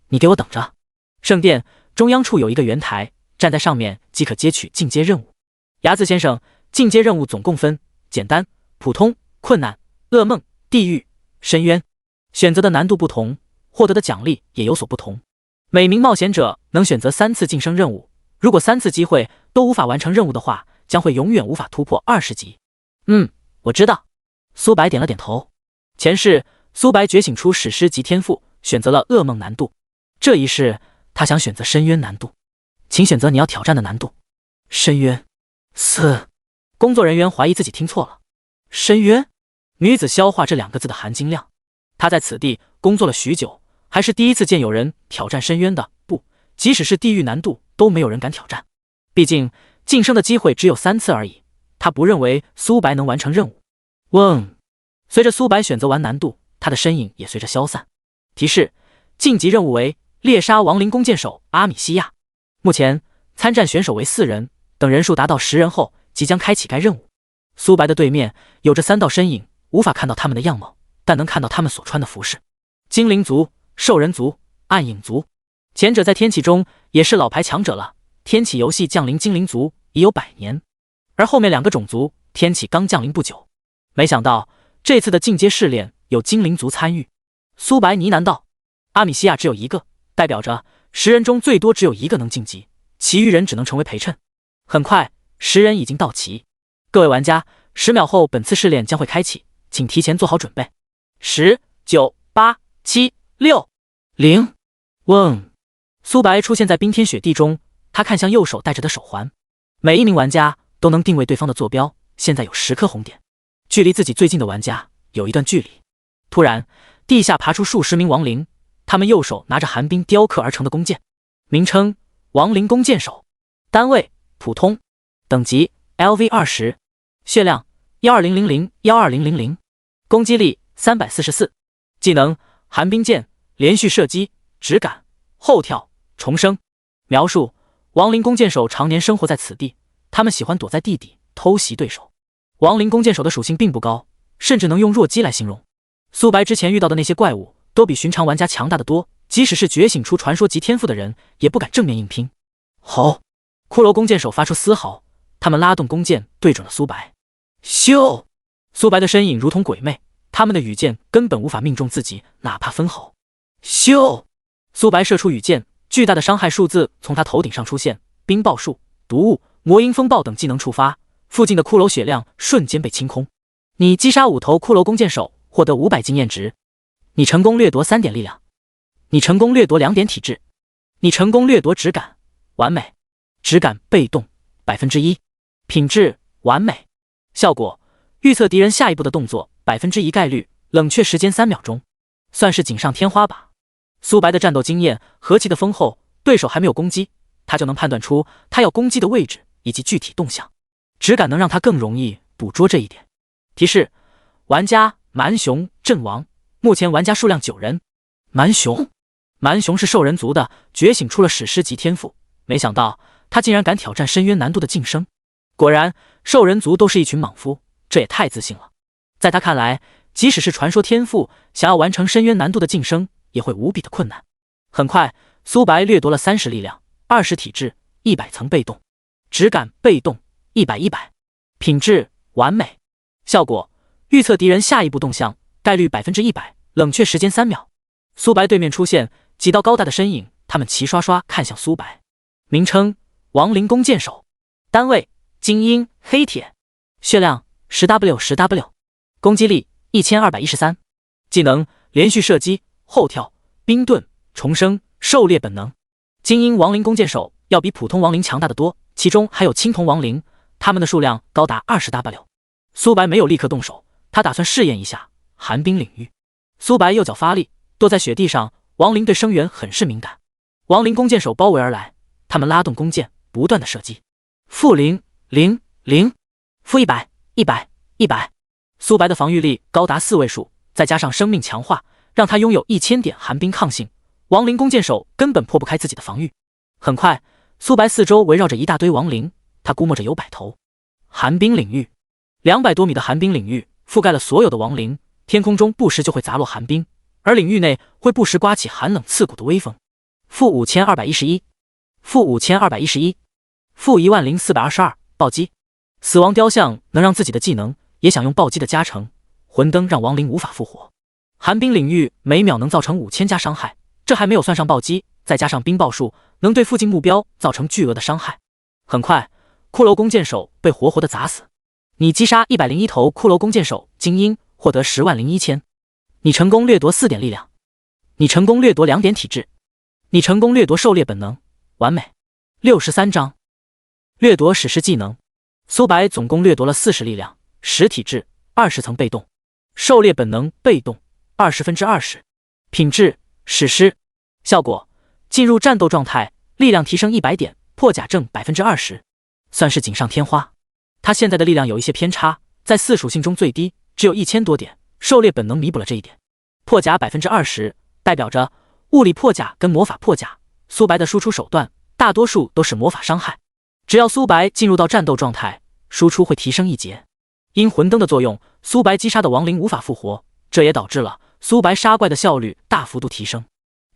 你给我等着。圣殿中央处有一个圆台，站在上面即可接取进阶任务。伢子先生，进阶任务总共分简单、普通、困难、噩梦、地狱、深渊，选择的难度不同，获得的奖励也有所不同。每名冒险者能选择3次晋升任务，如果3次机会都无法完成任务的话，将会永远无法突破20级。我知道。苏白点了点头。前世苏白觉醒出史诗级天赋，选择了噩梦难度，这一世他想选择深渊难度。请选择你要挑战的难度。深渊。工作人员怀疑自己听错了。深渊？女子消化这2个字的含金量。她在此地工作了许久，还是第一次见有人挑战深渊的，不，即使是地狱难度都没有人敢挑战。毕竟晋升的机会只有3次而已，她不认为苏白能完成任务。随着苏白选择完难度，他的身影也随着消散。提示：晋级任务为猎杀亡灵弓箭手阿米西亚。目前参战选手为4人，等人数达到10人后，即将开启该任务。苏白的对面有着3道身影，无法看到他们的样貌，但能看到他们所穿的服饰。精灵族、兽人族、暗影族。前者在天启中也是老牌强者了，天启游戏降临精灵族已有100年，而后面2个种族天启刚降临不久。没想到这次的进阶试炼有精灵族参与。苏白呢喃道：阿米西亚只有1个，代表着10人中最多只有1个能晋级，其余人只能成为陪衬。很快10人已经到齐，各位玩家，10秒后本次试炼将会开启，请提前做好准备。10、9、8、7、6、0。苏白出现在冰天雪地中，他看向右手戴着的手环，每一名玩家都能定位对方的坐标，现在有10颗红点，距离自己最近的玩家有一段距离。突然地下爬出数十名亡灵，他们右手拿着寒冰雕刻而成的弓箭，名称亡灵弓箭手，单位普通，等级 LV20， 血量12000，12000，攻击力344，技能寒冰箭，连续射击，直赶、后跳、重生。描述：亡灵弓箭手常年生活在此地，他们喜欢躲在地底偷袭对手。亡灵弓箭手的属性并不高，甚至能用弱鸡来形容。苏白之前遇到的那些怪物都比寻常玩家强大得多，即使是觉醒出传说级天赋的人也不敢正面硬拼。吼！骷髅弓箭手发出嘶嚎，他们拉动弓箭对准了苏白。咻！苏白的身影如同鬼魅，他们的羽箭根本无法命中自己，哪怕分吼。咻！苏白射出羽箭，巨大的伤害数字从他头顶上出现，冰爆术、毒物、魔音风暴等技能触发，附近的骷髅血量瞬间被清空。你击杀5头骷髅弓箭手，获得500经验值。你成功掠夺3点力量。你成功掠夺2点体质。你成功掠夺直感，完美。直感被动 1%， 品质完美。效果：预测敌人下一步的动作 1% 概率，冷却时间3秒钟，算是锦上添花吧。苏白的战斗经验何其的丰厚，对手还没有攻击，他就能判断出他要攻击的位置以及具体动向。直感能让他更容易捕捉这一点。提示：玩家蛮熊阵亡，目前玩家数量9人。蛮熊是兽人族的，觉醒出了史诗级天赋，没想到他竟然敢挑战深渊难度的晋升。果然，兽人族都是一群莽夫，这也太自信了。在他看来，即使是传说天赋，想要完成深渊难度的晋升，也会无比的困难。很快，苏白掠夺了30力量、20体质、100层被动。直感被动100，品质完美。效果：预测敌人下一步动向，概率100%，冷却时间3秒。苏白对面出现几道高大的身影，他们齐刷刷看向苏白。名称：亡灵弓箭手。单位：精英黑铁。血量10W，攻击力1213。技能：连续射击、后跳、冰盾、重生、狩猎本能。精英亡灵弓箭手要比普通亡灵强大得多，其中还有青铜亡灵，他们的数量高达20W。苏白没有立刻动手，他打算试验一下寒冰领域。苏白右脚发力，跺在雪地上。亡灵对声源很是敏感，亡灵弓箭手包围而来，他们拉动弓箭，不断的射击。-000，-100，-100。苏白的防御力高达4位数，再加上生命强化，让他拥有1000点寒冰抗性，亡灵弓箭手根本破不开自己的防御。很快，苏白四周围绕着一大堆亡灵，他估摸着有100头。寒冰领域，200多米的寒冰领域覆盖了所有的亡灵，天空中不时就会砸落寒冰，而领域内会不时刮起寒冷刺骨的微风。-5211，-5211，-10422，暴击。死亡雕像能让自己的技能也享用暴击的加成，魂灯让亡灵无法复活。寒冰领域每秒能造成5000加伤害，这还没有算上暴击，再加上冰爆术，能对附近目标造成巨额的伤害。很快，骷髅弓箭手被活活的砸死。你击杀101头骷髅弓箭手精英，获得101000。你成功掠夺4点力量。你成功掠夺2点体质。你成功掠夺狩猎本能，完美。63章。掠夺史诗技能。苏白总共掠夺了40力量、10体质、20层被动。狩猎本能被动20%，品质史诗。效果：进入战斗状态，力量提升100点，破甲症20%，算是锦上添花。他现在的力量有一些偏差，在4属性中最低，只有1000多点，狩猎本能弥补了这一点。破甲20%，代表着物理破甲跟魔法破甲。苏白的输出手段大多数都是魔法伤害，只要苏白进入到战斗状态，输出会提升1节。因魂灯的作用，苏白击杀的亡灵无法复活，这也导致了苏白杀怪的效率大幅度提升。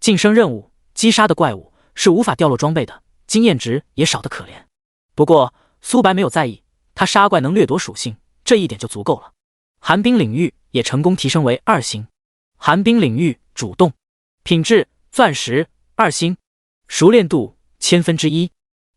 晋升任务击杀的怪物是无法掉落装备的，经验值也少得可怜。不过苏白没有在意，他杀怪能掠夺属性，这一点就足够了。寒冰领域也成功提升为2星。寒冰领域主动，品质钻石2星，熟练度1/1000。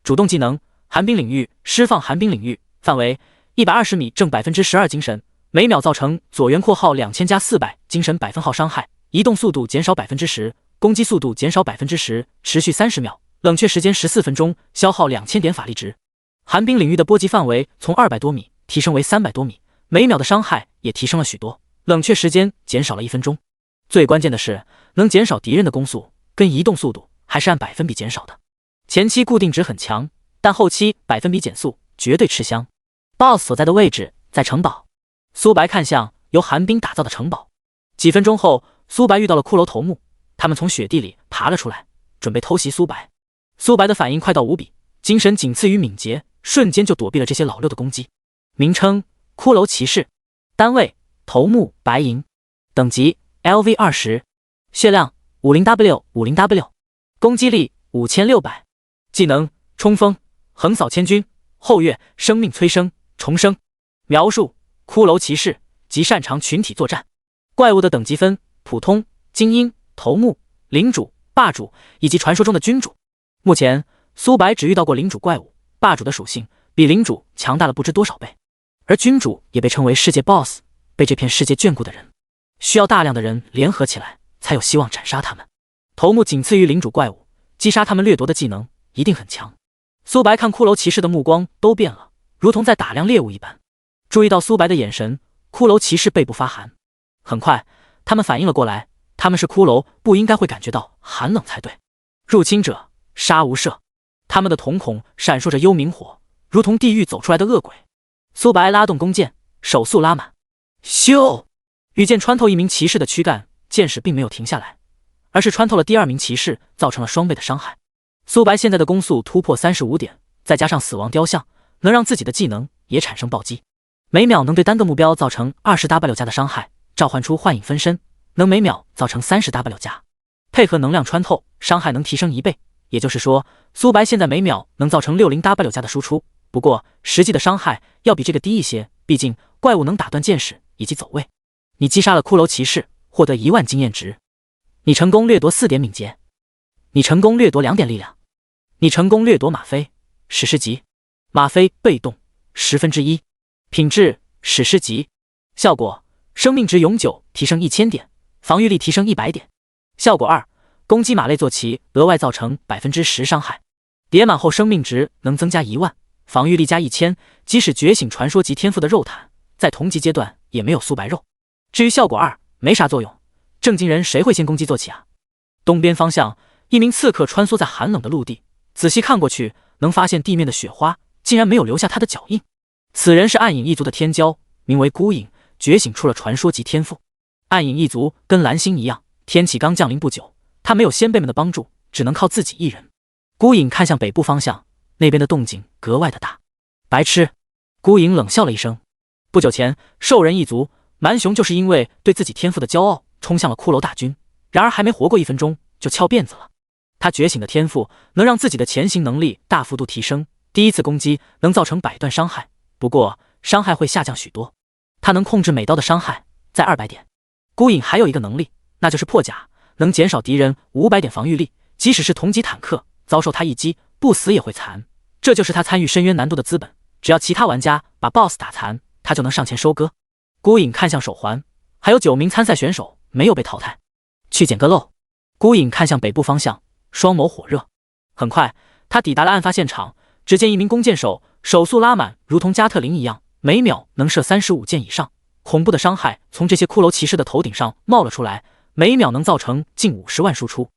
主动技能：寒冰领域释放寒冰领域，范围120米，正12%精神，每秒造成左圆括号2000加400精神百分号伤害，移动速度减少10%，攻击速度减少10%，持续30秒，冷却时间14分钟，消耗2000点法力值。寒冰领域的波及范围从200多米提升为300多米，每秒的伤害也提升了许多，冷却时间减少了1分钟。最关键的是，能减少敌人的攻速跟移动速度，还是按百分比减少的。前期固定值很强，但后期百分比减速绝对吃香。BOSS 所在的位置在城堡。苏白看向由寒冰打造的城堡。几分钟后，苏白遇到了骷髅头目，他他们从雪地里爬了出来，准备偷袭苏白。苏白的反应快到无比，精神仅次于敏捷，瞬间就躲避了这些老六的攻击。名称：骷髅骑士，单位：头目白银，等级 LV20，血量 50W， 攻击力5600，技能：冲锋，横扫千军，后跃，生命催生，重生。描述：骷髅骑士，极擅长群体作战。怪物的等级分：普通、精英、头目、领主、霸主以及传说中的君主。目前苏白只遇到过领主怪物，霸主的属性比领主强大了不知多少倍，而君主也被称为世界 BOSS， 被这片世界眷顾的人，需要大量的人联合起来才有希望斩杀他们。头目仅次于领主怪物，击杀他们掠夺的技能一定很强。苏白看骷髅骑士的目光都变了，如同在打量猎物一般。注意到苏白的眼神，骷髅骑士背部发寒。很快他们反应了过来，他们是骷髅，不应该会感觉到寒冷才对。入侵者，杀无赦。他们的瞳孔闪烁着幽冥火，如同地狱走出来的恶鬼。苏白拉动弓箭，手速拉满，咻！羽箭穿透一名骑士的躯干，箭矢并没有停下来，而是穿透了第二名骑士，造成了双倍的伤害。苏白现在的攻速突破35点，再加上死亡雕像，能让自己的技能也产生暴击，每秒能对单个目标造成20W 加的伤害。召唤出幻影分身，能每秒造成30W 加，配合能量穿透，伤害能提升1倍。也就是说，苏白现在每秒能造成60W 加的输出，不过实际的伤害要比这个低一些，毕竟怪物能打断箭矢以及走位。你击杀了骷髅骑士，获得1万经验值。你成功掠夺4点敏捷。你成功掠夺2点力量。你成功掠夺吗啡，史诗级。吗啡被动1/10，品质史诗级。效果：生命值永久提升1000点，防御力提升100点。效果2：攻击马类坐骑额外造成 10% 伤害，叠满后生命值能增加1万，防御力加1000。即使觉醒传说级天赋的肉坦，在同级阶段也没有苏白肉。至于效果2，没啥作用。正经人谁会先攻击坐骑啊？东边方向，一名刺客穿梭在寒冷的陆地，仔细看过去，能发现地面的雪花竟然没有留下他的脚印。此人是暗影一族的天骄，名为孤影，觉醒出了传说级天赋。暗影一族跟蓝星一样，天启刚降临不久，他没有先辈们的帮助，只能靠自己一人。孤影看向北部方向，那边的动静格外的大。白痴！孤影冷笑了一声。不久前，兽人一族蛮雄就是因为对自己天赋的骄傲，冲向了骷髅大军，然而还没活过1分钟就翘辫子了。他觉醒的天赋能让自己的前行能力大幅度提升，第一次攻击能造成100段伤害，不过伤害会下降许多。他能控制每刀的伤害在200点。孤影还有一个能力，那就是破甲，能减少敌人500点防御力，即使是同级坦克遭受他一击不死也会残，这就是他参与深渊难度的资本。只要其他玩家把 BOSS 打残，他就能上前收割。孤影看向手环，还有9名参赛选手没有被淘汰，去捡个漏。孤影看向北部方向，双眸火热。很快他抵达了案发现场，只见一名弓箭手手速拉满，如同加特林一样，每秒能射35箭以上。恐怖的伤害从这些骷髅骑士的头顶上冒了出来，每秒能造成近50万输出。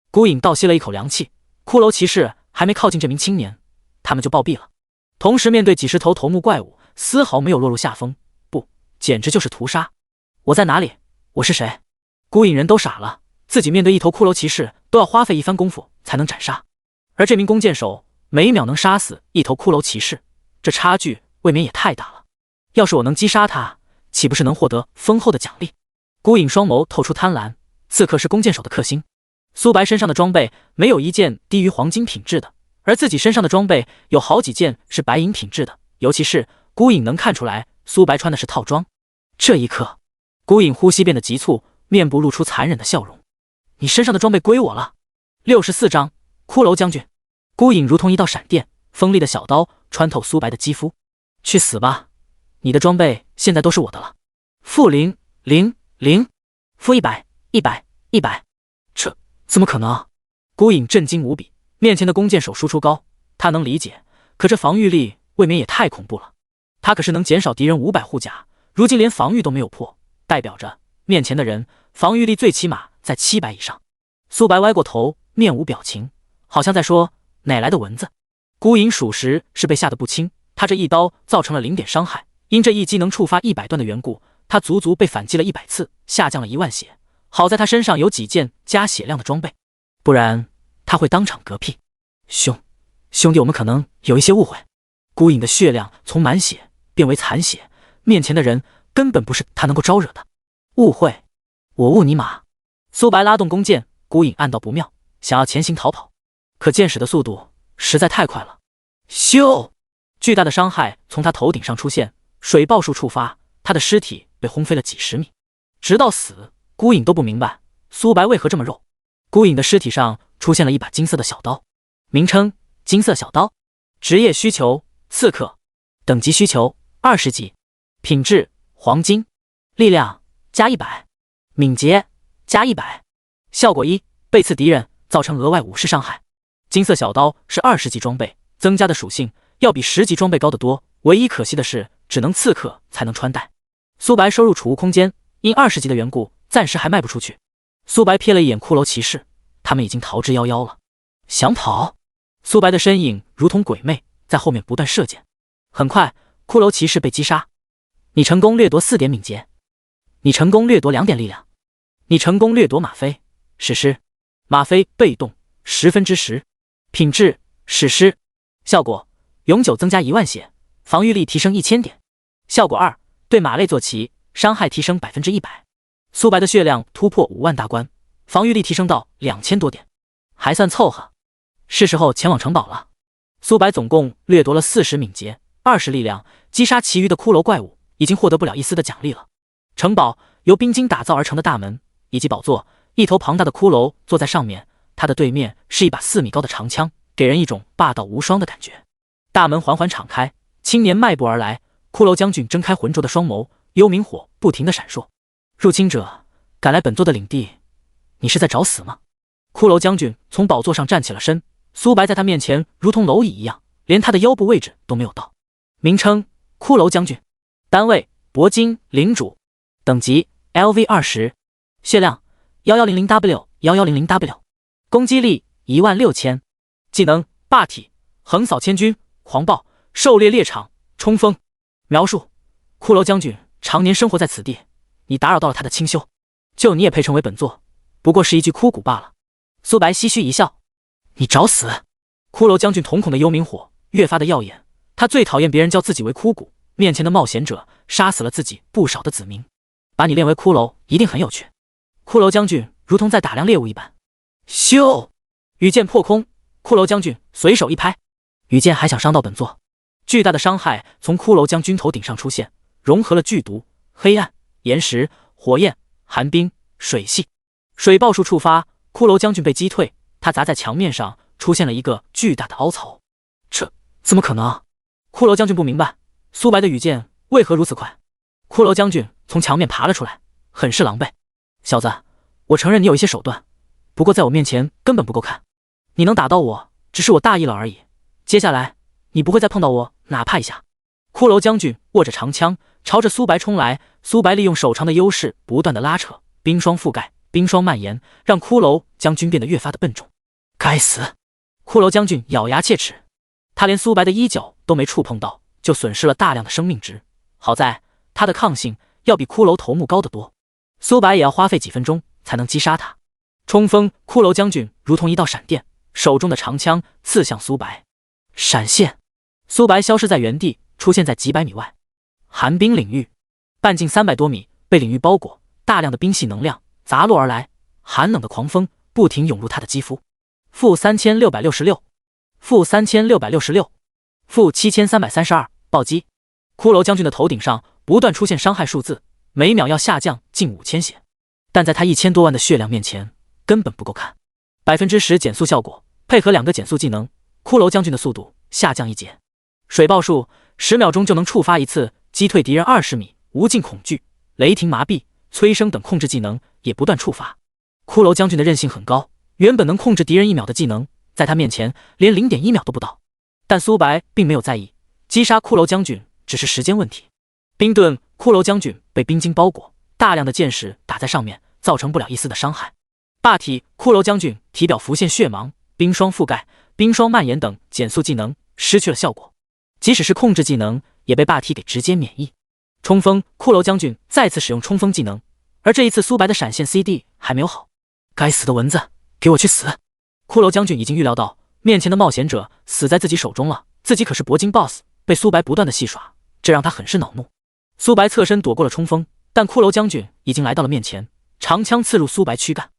孤影倒吸了一口凉气，骷髅骑士还没靠近这名青年，他们就暴毙了。同时面对几十头头目怪物，丝毫没有落入下风，不，简直就是屠杀。我在哪里？我是谁？孤影人都傻了，自己面对一头骷髅骑士都要花费一番功夫才能斩杀，而这名弓箭手每秒能杀死一头骷髅骑士，这差距未免也太大了。要是我能击杀他，岂不是能获得丰厚的奖励？孤影双眸透出贪婪，刺客是弓箭手的克星。苏白身上的装备没有一件低于黄金品质的，而自己身上的装备有好几件是白银品质的，尤其是孤影能看出来苏白穿的是套装。这一刻，孤影呼吸变得急促，面部露出残忍的笑容。你身上的装备归我了。64章骷髅将军。孤影如同一道闪电，锋利的小刀穿透苏白的肌肤。去死吧，你的装备现在都是我的了。-000-100-100-100，这怎么可能？孤影震惊无比，面前的弓箭手输出高，他能理解，可这防御力未免也太恐怖了。他可是能减少敌人500护甲，如今连防御都没有破，代表着面前的人防御力最起码在700以上。苏白歪过头，面无表情，好像在说哪来的蚊子。孤影属实是被吓得不轻，他这一刀造成了0点伤害，因这一击能触发100段的缘故，他足足被反击了100次，下降了1万血，好在他身上有几件加血量的装备，不然他会当场嗝屁。兄弟，我们可能有一些误会。孤影的血量从满血变为残血，面前的人根本不是他能够招惹的。误会？我误你马！苏白拉动弓箭，孤影暗道不妙，想要前行逃跑，可箭矢的速度实在太快了。咻！巨大的伤害从他头顶上出现，水爆术触发，他的尸体被轰飞了几十米，直到死。孤影都不明白苏白为何这么肉。孤影的尸体上出现了一把金色的小刀，名称金色小刀，职业需求刺客，等级需求20级，品质黄金，力量加100，敏捷加100，效果1，被刺敌人造成额外50伤害。金色小刀是20级装备，增加的属性要比10级装备高得多，唯一可惜的是只能刺客才能穿戴。苏白收入储物空间，因20级的缘故暂时还卖不出去。苏白瞥了一眼骷髅骑士，他们已经逃之夭夭了。想跑？苏白的身影如同鬼魅，在后面不断射箭。很快，骷髅骑士被击杀。你成功掠夺4点敏捷，你成功掠夺2点力量，你成功掠夺吗啡史诗。吗啡被动10%，品质史诗，效果永久增加1万血，防御力提升1000点。效果2，对马类坐骑伤害提升100%。苏白的血量突破5万大关，防御力提升到2000多点，还算凑合。是时候前往城堡了。苏白总共掠夺了40敏捷、20力量，击杀其余的骷髅怪物，已经获得不了一丝的奖励了。城堡由冰晶打造而成的大门以及宝座，一头庞大的骷髅坐在上面，他的对面是一把4米高的长枪，给人一种霸道无双的感觉。大门缓缓敞开，青年迈步而来，骷髅将军睁开浑浊的双眸，幽冥火不停地闪烁。入侵者赶来本座的领地，你是在找死吗？骷髅将军从宝座上站起了身，苏白在他面前如同蝼蚁一样，连他的腰部位置都没有到。名称骷髅将军，单位铂金领主，等级 LV20， 血量 1100W 1100W， 攻击力16000，技能霸体横扫千军，狂暴狩猎猎场，冲锋。描述：骷髅将军常年生活在此地，你打扰到了他的清修，就你也配称为本座，不过是一具枯骨罢了。苏白唏嘘一笑，你找死！骷髅将军瞳孔的幽冥火越发的耀眼，他最讨厌别人叫自己为枯骨，面前的冒险者杀死了自己不少的子民，把你练为骷髅一定很有趣。骷髅将军如同在打量猎物一般。咻！羽箭破空，骷髅将军随手一拍，羽箭还想伤到本座。巨大的伤害从骷髅将军头顶上出现，融合了剧毒、黑暗、岩石、火焰、寒冰、水系。水爆术触发，骷髅将军被击退，他砸在墙面上出现了一个巨大的凹槽。这怎么可能？骷髅将军不明白苏白的羽箭为何如此快。骷髅将军从墙面爬了出来，很是狼狈。小子，我承认你有一些手段，不过在我面前根本不够看。你能打到我，只是我大意了而已。接下来你不会再碰到我哪怕一下。骷髅将军握着长枪朝着苏白冲来，苏白利用手长的优势不断的拉扯，冰霜覆盖，冰霜蔓延，让骷髅将军变得越发的笨重。该死！骷髅将军咬牙切齿，他连苏白的衣角都没触碰到，就损失了大量的生命值。好在他的抗性要比骷髅头目高得多，苏白也要花费几分钟才能击杀他。冲锋！骷髅将军如同一道闪电，手中的长枪刺向苏白。闪现！苏白消失在原地，出现在几百米外。寒冰领域，半径300多米被领域包裹，大量的冰系能量砸落而来，寒冷的狂风不停涌入他的肌肤。-3666，-3666，-7332，暴击！骷髅将军的头顶上不断出现伤害数字，每秒要下降近5000血，但在他1000多万的血量面前根本不够看。10%减速效果，配合2个减速技能，骷髅将军的速度下降1截。水爆术10秒钟就能触发一次，击退敌人20米。无尽恐惧、雷霆麻痹、催生等控制技能也不断触发。骷髅将军的韧性很高，原本能控制敌人1秒的技能，在他面前连0.1秒都不到。但苏白并没有在意，击杀骷髅将军只是时间问题。冰盾！骷髅将军被冰晶包裹，大量的箭矢打在上面，造成不了一丝的伤害。霸体！骷髅将军体表浮现血芒，冰霜覆盖、冰霜蔓延等减速技能失去了效果，即使是控制技能也被霸体给直接免疫。冲锋！骷髅将军再次使用冲锋技能而这一次苏白的闪现 CD 还没有好。该死的蚊子，给我去死！骷髅将军已经预料到面前的冒险者死在自己手中了，自己可是铂金 BOSS， 被苏白不断的戏耍，这让他很是恼怒。苏白侧身躲过了冲锋，但骷髅将军已经来到了面前，长枪刺入苏白躯干。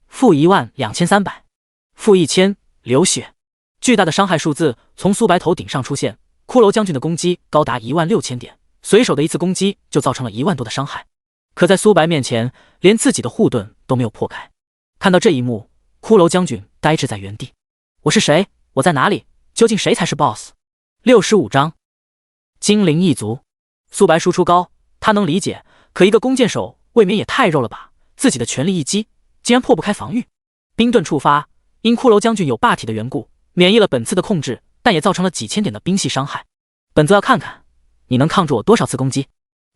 负12300，负1000，流血。巨大的伤害数字从苏白头顶上出现，骷髅将军的攻击高达16000点，随手的一次攻击就造成了1万多的伤害。可在苏白面前，连自己的护盾都没有破开。看到这一幕，骷髅将军呆滞在原地。我是谁？我在哪里？究竟谁才是 BOSS？65章，精灵一族。苏白输出高，他能理解，可一个弓箭手未免也太肉了吧？自己的全力一击，竟然破不开防御。冰盾触发，因骷髅将军有霸体的缘故，免疫了本次的控制，但也造成了几千点的冰系伤害。本座要看看你能抗住我多少次攻击。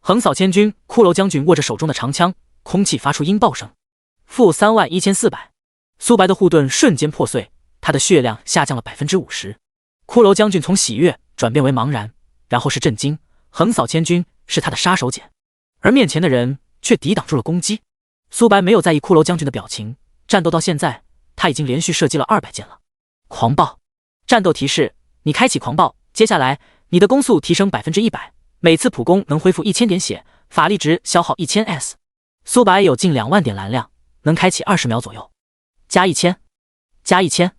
横扫千军，骷髅将军握着手中的长枪，空气发出音爆声。负31400，苏白的护盾瞬间破碎，他的血量下降了 50%。骷髅将军从喜悦转变为茫然，然后是震惊。横扫千军是他的杀手锏，而面前的人却抵挡住了攻击。苏白没有在意骷髅将军的表情，战斗到现在，他已经连续射击了200箭了。狂暴，战斗提示：你开启狂暴，接下来你的攻速提升 100%， 每次普攻能恢复1000点血，法力值消耗 1000S。 苏白有近2万点蓝量，能开启20秒左右。加1000，加1000，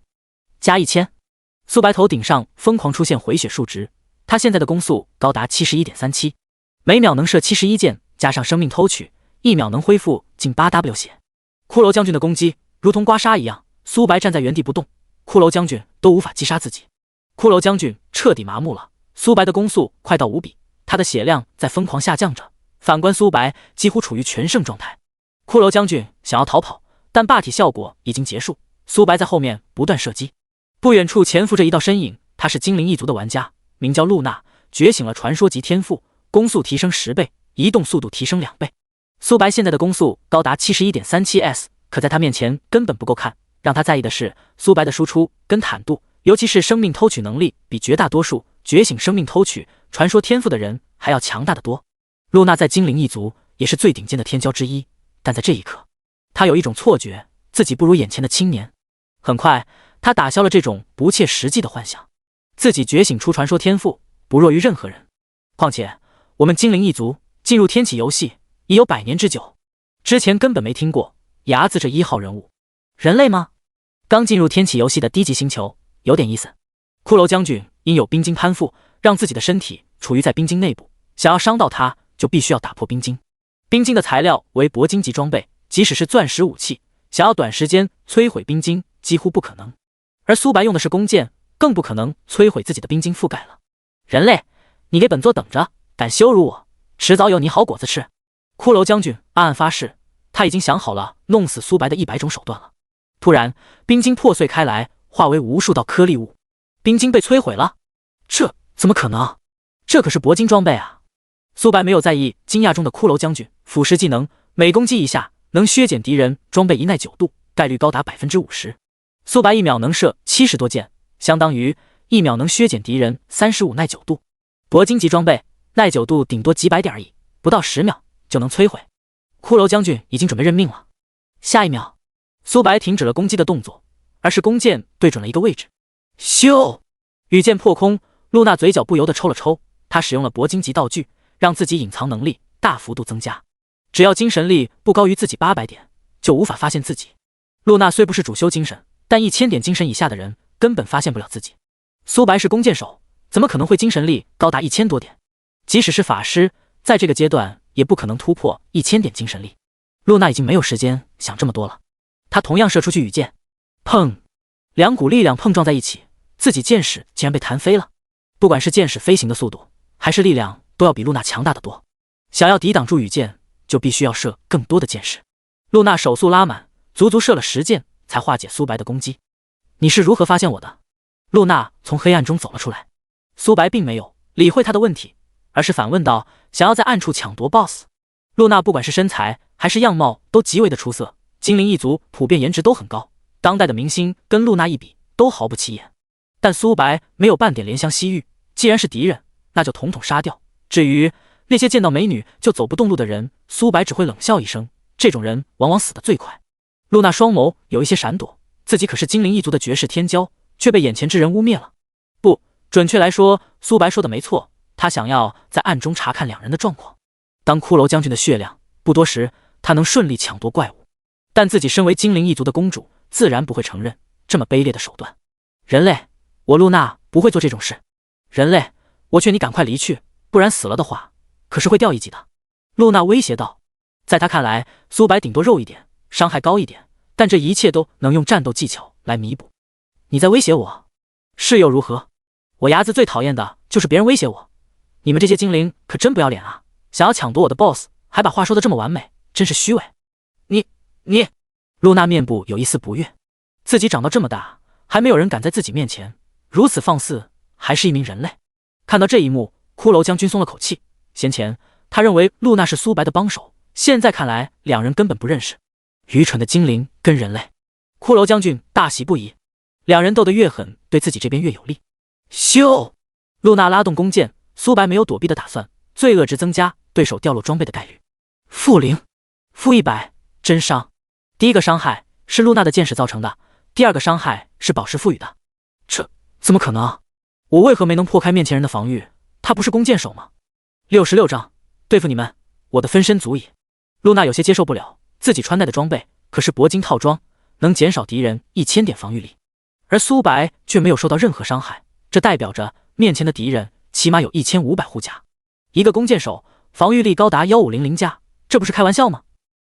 加1000。苏白头顶上疯狂出现回血数值，他现在的攻速高达 71.37， 每秒能射71箭，加上生命偷取，1秒能恢复近 8W 血。骷髅将军的攻击如同刮痧一样，苏白站在原地不动，骷髅将军都无法击杀自己。骷髅将军彻底麻木了，苏白的攻速快到无比，他的血量在疯狂下降着，反观苏白几乎处于全胜状态。骷髅将军想要逃跑，但霸体效果已经结束，苏白在后面不断射击。不远处潜伏着一道身影，他是精灵一族的玩家，名叫露娜，觉醒了传说级天赋，攻速提升10倍，移动速度提升2倍。苏白现在的攻速高达 71.37S， 可在他面前根本不够看，让他在意的是苏白的输出跟坦度，尤其是生命偷取能力比绝大多数觉醒生命偷取传说天赋的人还要强大的多。露娜在精灵一族也是最顶尖的天骄之一，但在这一刻，他有一种错觉，自己不如眼前的青年。很快他打消了这种不切实际的幻想，自己觉醒出传说天赋不弱于任何人。况且我们精灵一族进入天启游戏已有100年之久，之前根本没听过牙子这1号人物。人类吗？刚进入天启游戏的低级星球，有点意思。骷髅将军因有冰晶攀附，让自己的身体处于在冰晶内部，想要伤到他就必须要打破冰晶。冰晶的材料为铂金级装备，即使是钻石武器，想要短时间摧毁冰晶几乎不可能。而苏白用的是弓箭，更不可能摧毁自己的冰晶覆盖了。人类，你给本座等着，敢羞辱我，迟早有你好果子吃。骷髅将军暗暗发誓，他已经想好了弄死苏白的100种手段了。突然，冰晶破碎开来，化为无数道颗粒物。冰晶被摧毁了？这怎么可能？这可是铂金装备啊！苏白没有在意惊讶中的骷髅将军，腐蚀技能，每攻击一下能削减敌人装备一耐久度，概率高达 50%。苏白1秒能射70多箭，相当于1秒能削减敌人35耐久度。铂金级装备耐久度顶多几百点而已，不到10秒就能摧毁。骷髅将军已经准备认命了。下一秒，苏白停止了攻击的动作，而是弓箭对准了一个位置。咻！羽箭破空，露娜嘴角不由得抽了抽，她使用了铂金级道具，让自己隐藏能力大幅度增加。只要精神力不高于自己800点，就无法发现自己。露娜虽不是主修精神，但1000点精神以下的人根本发现不了自己。苏白是弓箭手，怎么可能会精神力高达1000多点？即使是法师，在这个阶段也不可能突破1000点精神力。露娜已经没有时间想这么多了，她同样射出去羽箭，砰！2股力量碰撞在一起，自己箭矢竟然被弹飞了。不管是箭矢飞行的速度，还是力量，都要比露娜强大得多。想要抵挡住羽箭，就必须要射更多的箭矢。露娜手速拉满，足足射了10箭，才化解苏白的攻击。你是如何发现我的？露娜从黑暗中走了出来。苏白并没有理会她的问题，而是反问道，想要在暗处抢夺 BOSS。露娜不管是身材还是样貌都极为的出色，精灵一族普遍颜值都很高，当代的明星跟露娜一比都毫不起眼。但苏白没有半点怜香惜玉，既然是敌人，那就统统杀掉。至于那些见到美女就走不动路的人，苏白只会冷笑一声，这种人往往死得最快。露娜双眸有一些闪躲，自己可是精灵一族的绝世天骄，却被眼前之人污蔑了。不，准确来说，苏白说的没错，他想要在暗中查看两人的状况。当骷髅将军的血量不多时，他能顺利抢夺怪物，但自己身为精灵一族的公主，自然不会承认这么卑劣的手段。人类，我露娜不会做这种事。人类，我劝你赶快离去，不然死了的话，可是会掉一级的。露娜威胁道。在他看来，苏白顶多肉一点，伤害高一点，但这一切都能用战斗技巧来弥补。你在威胁我？是又如何？我伢子最讨厌的就是别人威胁我。你们这些精灵可真不要脸啊！想要抢夺我的 boss， 还把话说得这么完美，真是虚伪。你……露娜面部有一丝不悦，自己长到这么大，还没有人敢在自己面前如此放肆，还是一名人类。看到这一幕，骷髅将军松了口气。先前他认为露娜是苏白的帮手，现在看来两人根本不认识。愚蠢的精灵跟人类！骷髅将军大喜不已，两人斗得越狠，对自己这边越有利。咻！露娜拉动弓箭，苏白没有躲避的打算，罪恶值增加，对手掉落装备的概率-0，-100，真伤。第一个伤害是露娜的箭矢造成的，第二个伤害是宝石赋予的。这怎么可能？我为何没能破开面前人的防御？他不是弓箭手吗？66张，对付你们，我的分身足矣。露娜有些接受不了，自己穿戴的装备可是铂金套装，能减少敌人1000点防御力，而苏白却没有受到任何伤害，这代表着面前的敌人起码有1500护甲。一个弓箭手防御力高达1500加，这不是开玩笑吗？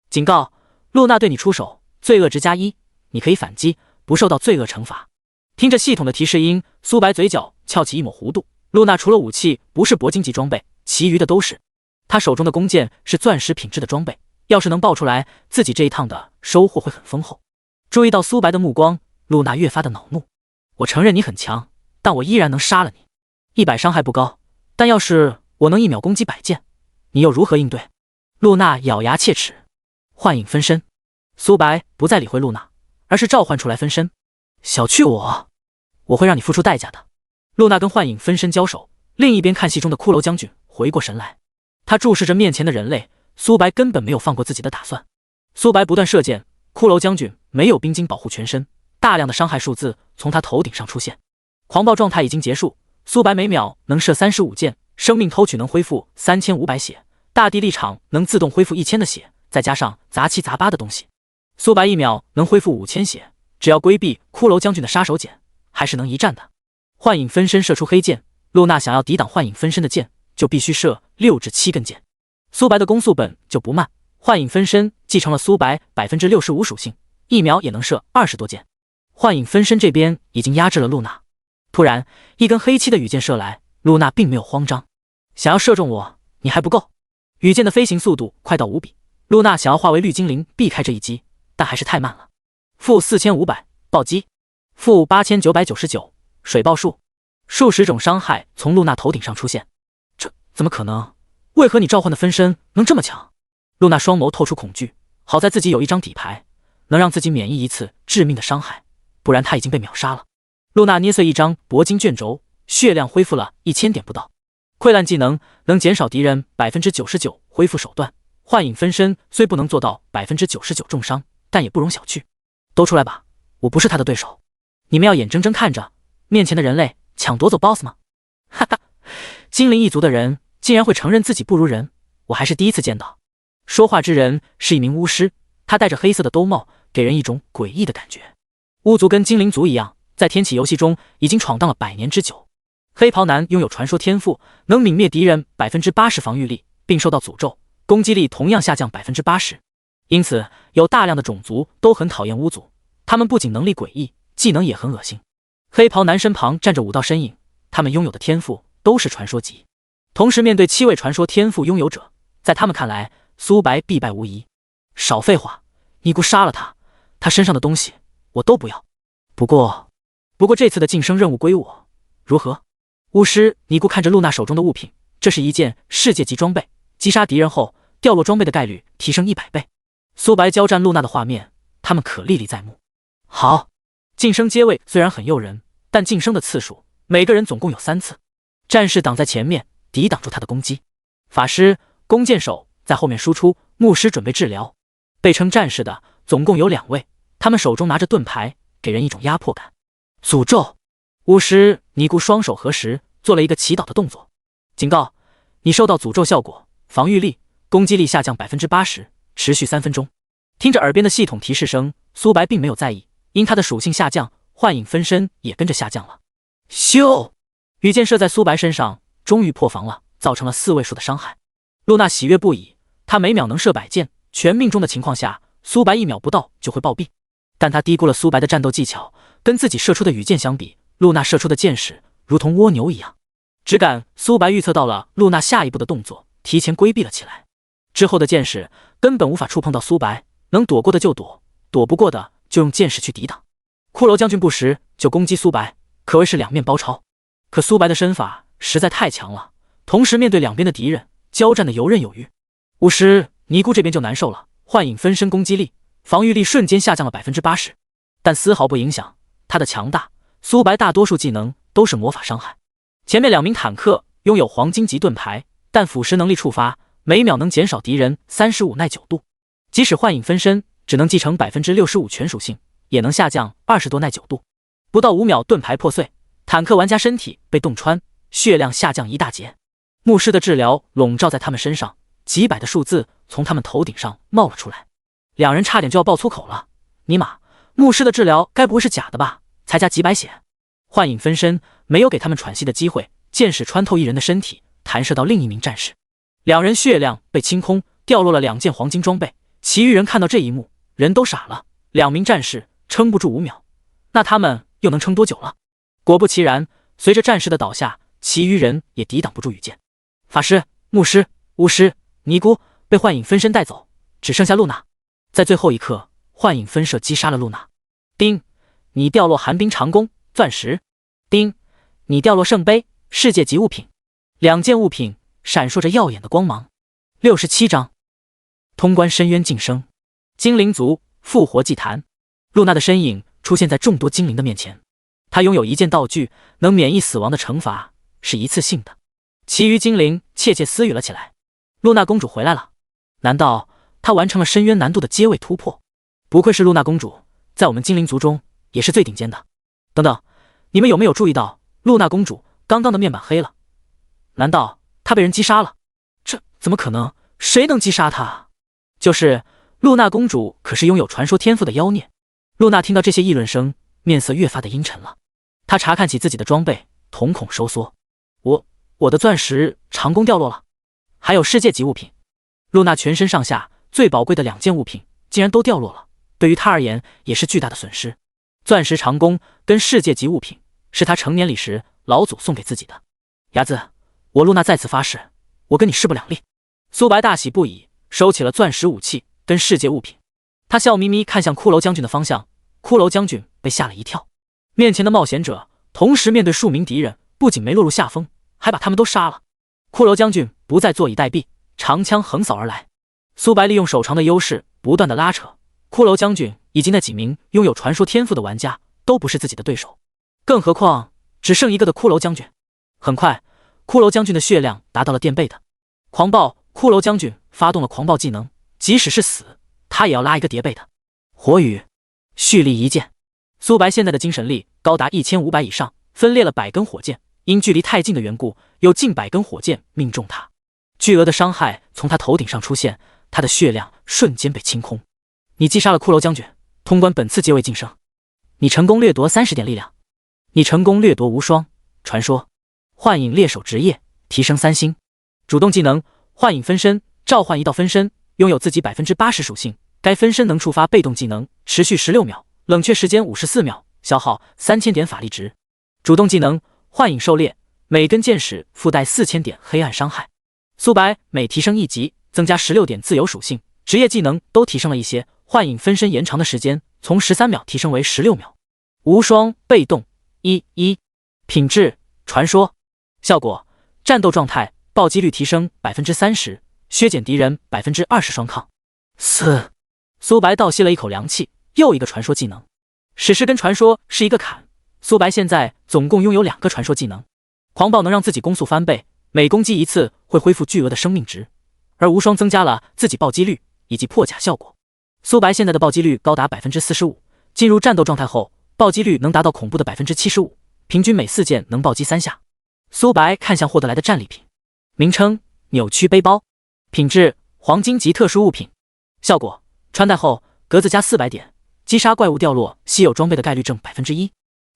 警告，露娜对你出手，罪恶值+1，你可以反击，不受到罪恶惩罚。听着系统的提示音，苏白嘴角翘起一抹弧度。露娜除了武器不是铂金级装备，其余的都是。她手中的弓箭是钻石品质的装备，要是能爆出来，自己这一趟的收获会很丰厚。注意到苏白的目光，露娜越发的恼怒。我承认你很强，但我依然能杀了你。100伤害不高，但要是我能1秒攻击100箭，你又如何应对？露娜咬牙切齿。幻影分身。苏白不再理会露娜，而是召唤出来分身。小觑我会让你付出代价的。露娜跟幻影分身交手，另一边看戏中的骷髅将军回过神来，他注视着面前的人类。苏白根本没有放过自己的打算。苏白不断射箭，骷髅将军没有冰晶保护全身，大量的伤害数字从他头顶上出现。狂暴状态已经结束，苏白每秒能射35箭，生命偷取能恢复3500血，大地立场能自动恢复1000的血，再加上杂七杂八的东西，苏白1秒能恢复5000血，只要规避骷髅将军的杀手锏，还是能一战的。幻影分身射出黑箭，露娜想要抵挡幻影分身的箭，就必须射6至7根箭。苏白的攻速本就不慢，幻影分身继承了苏白65%属性，1秒也能射20多箭。幻影分身这边已经压制了露娜。突然，一根黑漆的羽箭射来，露娜并没有慌张。想要射中我，你还不够。羽箭的飞行速度快到无比，露娜想要化为绿精灵避开这一击，但还是太慢了。-4500暴击，-8999水爆术，数十种伤害从露娜头顶上出现。这怎么可能？为何你召唤的分身能这么强？露娜双眸透出恐惧，好在自己有一张底牌，能让自己免疫一次致命的伤害，不然她已经被秒杀了。露娜捏碎一张铂金卷轴，血量恢复了1000点不到。溃烂技能能减少敌人99%恢复手段，幻影分身虽不能做到99%重伤，但也不容小觑。都出来吧，我不是他的对手。你们要眼睁睁看着面前的人类抢夺走 BOSS 吗？哈哈，精灵一族的人竟然会承认自己不如人，我还是第一次见到。说话之人是一名巫师，他戴着黑色的兜帽，给人一种诡异的感觉。巫族跟精灵族一样，在天启游戏中已经闯荡了100年之久。黑袍男拥有传说天赋，能泯灭敌人80%防御力，并受到诅咒，攻击力同样下降80%。因此，有大量的种族都很讨厌巫族，他们不仅能力诡异，技能也很恶心。黑袍男身旁站着5道身影，他们拥有的天赋都是传说级。同时面对7位传说天赋拥有者，在他们看来，苏白必败无疑。少废话，尼姑杀了他，他身上的东西我都不要。不过这次的晋升任务归我，如何？巫师尼姑看着露娜手中的物品，这是一件世界级装备，击杀敌人后掉落装备的概率提升100倍。苏白交战露娜的画面，他们可历历在目。好，晋升阶位虽然很诱人，但晋升的次数每个人总共有3次。战士挡在前面，抵挡住他的攻击。法师、弓箭手在后面输出，牧师准备治疗。被称战士的总共有2位，他们手中拿着盾牌，给人一种压迫感。诅咒！巫师尼姑双手合十，做了一个祈祷的动作。警告，你受到诅咒效果，防御力、攻击力下降 80%， 持续3分钟。听着耳边的系统提示声，苏白并没有在意，因他的属性下降，幻影分身也跟着下降了。咻！羽箭射在苏白身上，终于破防了，造成了4位数的伤害。露娜喜悦不已，她每秒能射100箭，全命中的情况下，苏白1秒不到就会暴毙。但她低估了苏白的战斗技巧，跟自己射出的羽箭相比，露娜射出的箭矢如同蜗牛一样。只感苏白预测到了露娜下一步的动作，提前规避了起来。之后的箭矢根本无法触碰到苏白，能躲过的就躲，躲不过的就用箭矢去抵挡。骷髅将军不时就攻击苏白，可谓是2面包抄。可苏白的身法实在太强了，同时面对两边的敌人，交战的游刃有余。巫师尼姑这边就难受了，幻影分身攻击力、防御力瞬间下降了 80%， 但丝毫不影响他的强大。苏白大多数技能都是魔法伤害。前面2名坦克拥有黄金级盾牌，但腐蚀能力触发，每秒能减少敌人35耐久度。即使幻影分身只能继承 65% 全属性，也能下降20多耐久度。不到5秒，盾牌破碎，坦克玩家身体被洞穿，血量下降一大截。牧师的治疗笼罩在他们身上，几百的数字从他们头顶上冒了出来。2人差点就要爆粗口了。尼玛，牧师的治疗该不会是假的吧？才加几百血。幻影分身没有给他们喘息的机会，箭矢穿透一人的身体，弹射到另一名战士。2人血量被清空，掉落了2件黄金装备。其余人看到这一幕，人都傻了。2名战士撑不住5秒，那他们又能撑多久了？果不其然，随着战士的倒下，其余人也抵挡不住羽箭。法师、牧师、巫师、尼姑被幻影分身带走，只剩下露娜。在最后一刻，幻影分射击杀了露娜。叮，你掉落寒冰长弓、钻石。叮，你掉落圣杯、世界级物品。2件物品闪烁着耀眼的光芒。67章，通关深渊晋升。精灵族复活祭坛。露娜的身影出现在众多精灵的面前。她拥有一件道具，能免疫死亡的惩罚，是一次性的。其余精灵窃窃私语了起来。露娜公主回来了，难道她完成了深渊难度的阶位突破？不愧是露娜公主，在我们精灵族中也是最顶尖的。等等，你们有没有注意到露娜公主刚刚的面板黑了？难道她被人击杀了？这怎么可能？谁能击杀她？就是露娜公主可是拥有传说天赋的妖孽。露娜听到这些议论声，面色越发的阴沉了。她查看起自己的装备，瞳孔收缩。我的钻石长弓掉落了，还有世界级物品。露娜全身上下最宝贵的2件物品竟然都掉落了，对于她而言也是巨大的损失。钻石长弓跟世界级物品是她成年礼时老祖送给自己的。伢子，我露娜再次发誓，我跟你势不两立。苏白大喜不已，收起了钻石武器跟世界物品。他笑眯眯看向骷髅将军的方向，骷髅将军被吓了一跳。面前的冒险者同时面对数名敌人，不仅没落入下风，还把他们都杀了。骷髅将军不再坐以待毙，长枪横扫而来。苏白利用手长的优势不断的拉扯，骷髅将军以及那几名拥有传说天赋的玩家都不是自己的对手，更何况只剩一个的骷髅将军。很快，骷髅将军的血量达到了垫背的狂暴。骷髅将军发动了狂暴技能，即使是死，他也要拉一个叠背的火雨蓄力一剑。苏白现在的精神力高达1500以上，分裂了100根火箭，因距离太近的缘故，有近100根火箭命中他。巨额的伤害从他头顶上出现，他的血量瞬间被清空。你击杀了骷髅将军，通关本次阶位晋升。你成功掠夺30点力量。你成功掠夺无双传说幻影猎手职业，提升3星。主动技能幻影分身，召唤一道分身，拥有自己 80% 属性，该分身能触发被动技能，持续16秒，冷却时间54秒，消耗3000点法力值。主动技能幻影狩猎，每根箭矢附带4000点黑暗伤害。苏白每提升1级，增加16点自由属性，职业技能都提升了一些。幻影分身延长的时间从13秒提升为16秒。无双被动1品质传说效果战斗状态暴击率提升 30%， 削减敌人 20% 双抗。苏白倒吸了一口凉气，又一个传说技能。史诗跟传说是一个坎，苏白现在总共拥有2个传说技能。狂暴能让自己攻速翻倍，每攻击一次会恢复巨额的生命值，而无双增加了自己暴击率以及破甲效果。苏白现在的暴击率高达 45%， 进入战斗状态后，暴击率能达到恐怖的 75%， 平均每4件能暴击3下。苏白看向获得来的战利品，名称：扭曲背包，品质：黄金级特殊物品，效果：穿戴后格子加400点，击杀怪物掉落稀有装备的概率正 1%。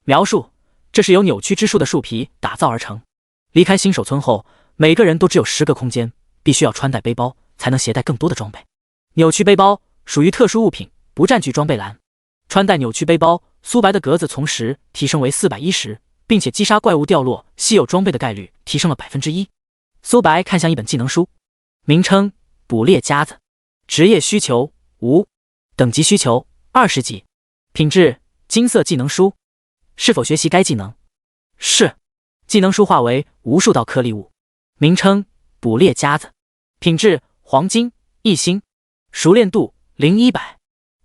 描述：这是由扭曲之树的树皮打造而成。离开新手村后，每个人都只有10个空间，必须要穿戴背包才能携带更多的装备。扭曲背包属于特殊物品，不占据装备栏。穿戴扭曲背包，苏白的格子从10提升为410，并且击杀怪物掉落稀有装备的概率提升了 1%。苏白看向一本技能书，名称：捕猎夹子，职业需求：无，等级需求：20级，品质：金色技能书。是否学习该技能？是。技能书化为无数道颗粒物，名称：捕猎夹子，品质：黄金1星，熟练度0-100，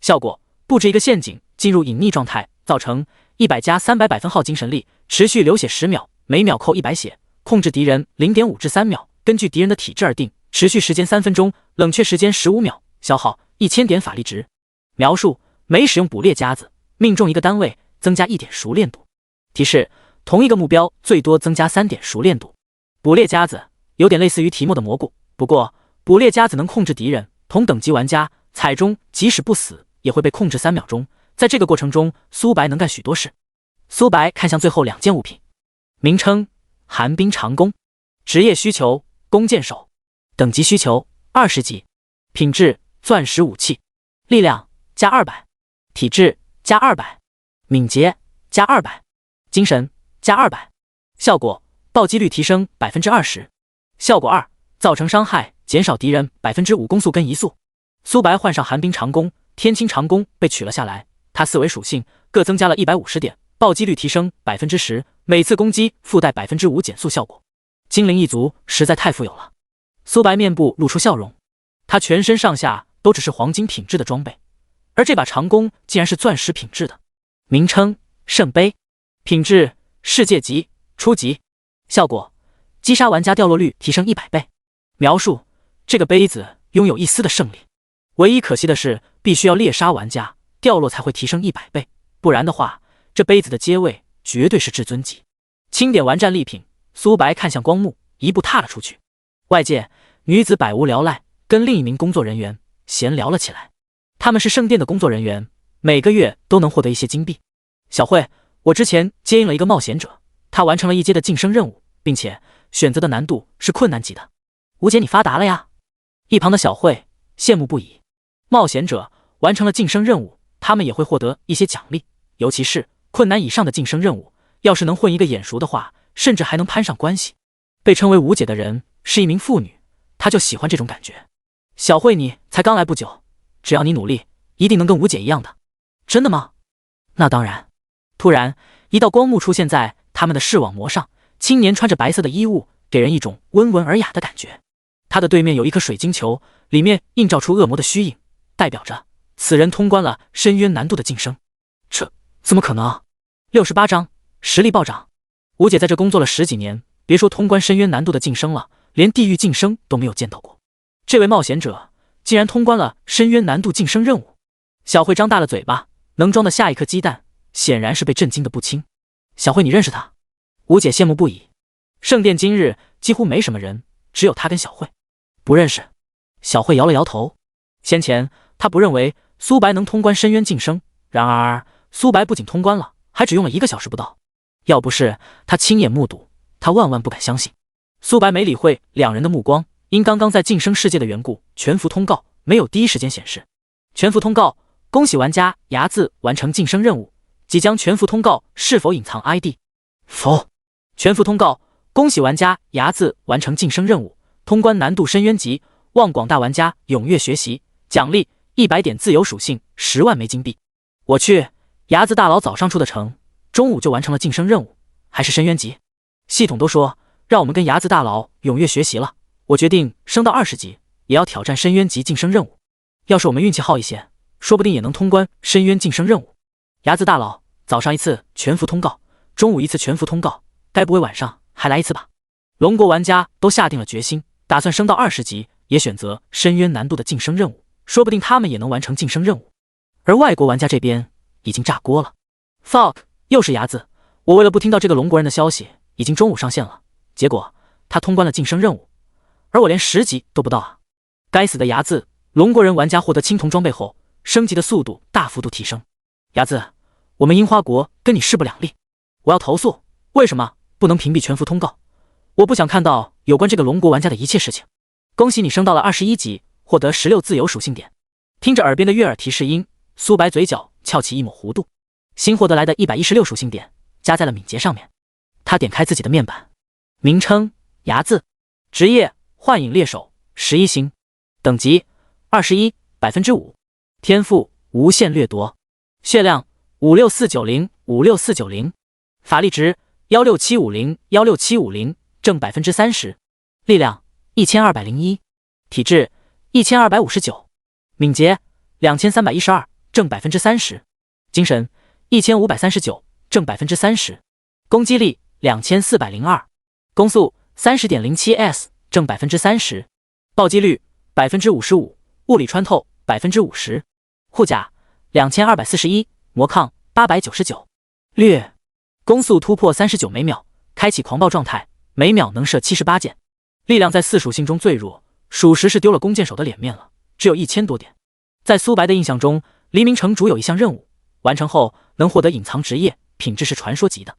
效果：布置一个陷阱，进入隐匿状态，造成100加300百分耗精神力，持续流血10秒，每秒扣100血，控制敌人 0.5 至3秒，根据敌人的体质而定，持续时间3分钟，冷却时间15秒，消耗1000点法力值。描述：每使用捕猎夹子，命中一个单位，增加1点熟练度。提示：同一个目标最多增加3点熟练度。捕猎夹子有点类似于提莫的蘑菇，不过捕猎夹子能控制敌人，同等级玩家踩中即使不死也会被控制3秒钟。在这个过程中，苏白能干许多事。苏白看向最后2件物品，名称：寒冰长弓，职业需求：弓箭手，等级需求20级，品质：钻石武器，力量加200，体质加200，敏捷加200，精神加200，效果：暴击率提升 20%。效果2：造成伤害减少敌人 5% 攻速跟移速。苏白换上寒冰长弓，天青长弓被取了下来，它4为属性，各增加了150点，暴击率提升 10%， 每次攻击附带 5% 减速效果。精灵一族实在太富有了。苏白面部露出笑容，他全身上下都只是黄金品质的装备，而这把长弓竟然是钻石品质的。名称：圣杯，品质：世界级初级，效果：击杀玩家掉落率提升100倍。描述：这个杯子拥有1丝的胜利，唯一可惜的是必须要猎杀玩家掉落才会提升100倍，不然的话这杯子的阶位绝对是至尊级。清点完战利品，苏白看向光幕，一步踏了出去。外界，女子百无聊赖跟另一名工作人员闲聊了起来。他们是圣殿的工作人员，每个月都能获得一些金币。小慧，我之前接应了一个冒险者，他完成了1阶的晋升任务，并且选择的难度是困难级的。吴姐，你发达了呀！一旁的小慧羡慕不已。冒险者完成了晋升任务，他们也会获得一些奖励，尤其是困难以上的晋升任务，要是能混一个眼熟的话，甚至还能攀上关系。被称为吴姐的人是一名妇女，她就喜欢这种感觉。小慧，你才刚来不久，只要你努力，一定能跟吴姐一样的。真的吗？那当然。突然，一道光幕出现在他们的视网膜上，青年穿着白色的衣物，给人一种温文尔雅的感觉。他的对面有一颗水晶球，里面映照出恶魔的虚影，代表着此人通关了深渊难度的晋升。这怎么可能？68章，实力暴涨。吴姐在这工作了10几年，别说通关深渊难度的晋升了，连地狱晋升都没有见到过。这位冒险者竟然通关了深渊难度晋升任务。小慧张大了嘴巴，能装的下一颗鸡蛋显然是被震惊的不轻。小慧，你认识他？吴姐羡慕不已。圣殿今日几乎没什么人，只有他跟小慧。不认识。小慧摇了摇头。先前他不认为苏白能通关深渊晋升，然而苏白不仅通关了，还只用了1个小时不到。要不是他亲眼目睹，他万万不敢相信。苏白没理会两人的目光，因刚刚在晋升世界的缘故，全服通告没有第一时间显示。全服通告，恭喜玩家牙字完成晋升任务，即将全服通告是否隐藏 ID？ 否。全服通告，恭喜玩家牙字完成晋升任务，通关难度深渊级，望广大玩家踊跃学习，奖励100点自由属性10万枚金币。我去，牙字大佬早上出的城，中午就完成了晋升任务，还是深渊级。系统都说让我们跟牙字大佬踊跃学习了，我决定升到20级，也要挑战深渊级晋升任务。要是我们运气好一些，说不定也能通关深渊晋升任务。牙字大佬，早上一次全服通告，中午一次全服通告，该不会晚上还来一次吧？龙国玩家都下定了决心，打算升到20级，也选择深渊难度的晋升任务，说不定他们也能完成晋升任务。而外国玩家这边已经炸锅了。fuck， 又是牙子！我为了不听到这个龙国人的消息，已经中午上线了，结果他通关了晋升任务，而我连10级都不到啊！该死的牙子！龙国人玩家获得青铜装备后，升级的速度大幅度提升。牙子，我们樱花国跟你势不两立，我要投诉！为什么不能屏蔽全服通告？我不想看到有关这个龙国玩家的一切事情。恭喜你升到了21级，获得16自由属性点。听着耳边的悦耳提示音，苏白嘴角翘起一抹弧度。新获得来的116属性点加在了敏捷上面。他点开自己的面板，名称牙子，职业幻影猎手11星，等级21 5%，天赋无限掠夺，血量56490，法力值16750，正30%，力量1201，体质1259，敏捷2312，正30%，精神1539，正30%，攻击力2402，攻速30.07s，正30%，暴击率55%，物理穿透50%，护甲2241，魔抗899，略攻速突破39每秒，开启狂暴状态，每秒能射78箭。力量在4属性中最弱，属实是丢了弓箭手的脸面了，只有1000多点。在苏白的印象中，黎明城主有一项任务，完成后能获得隐藏职业，品质是传说级的。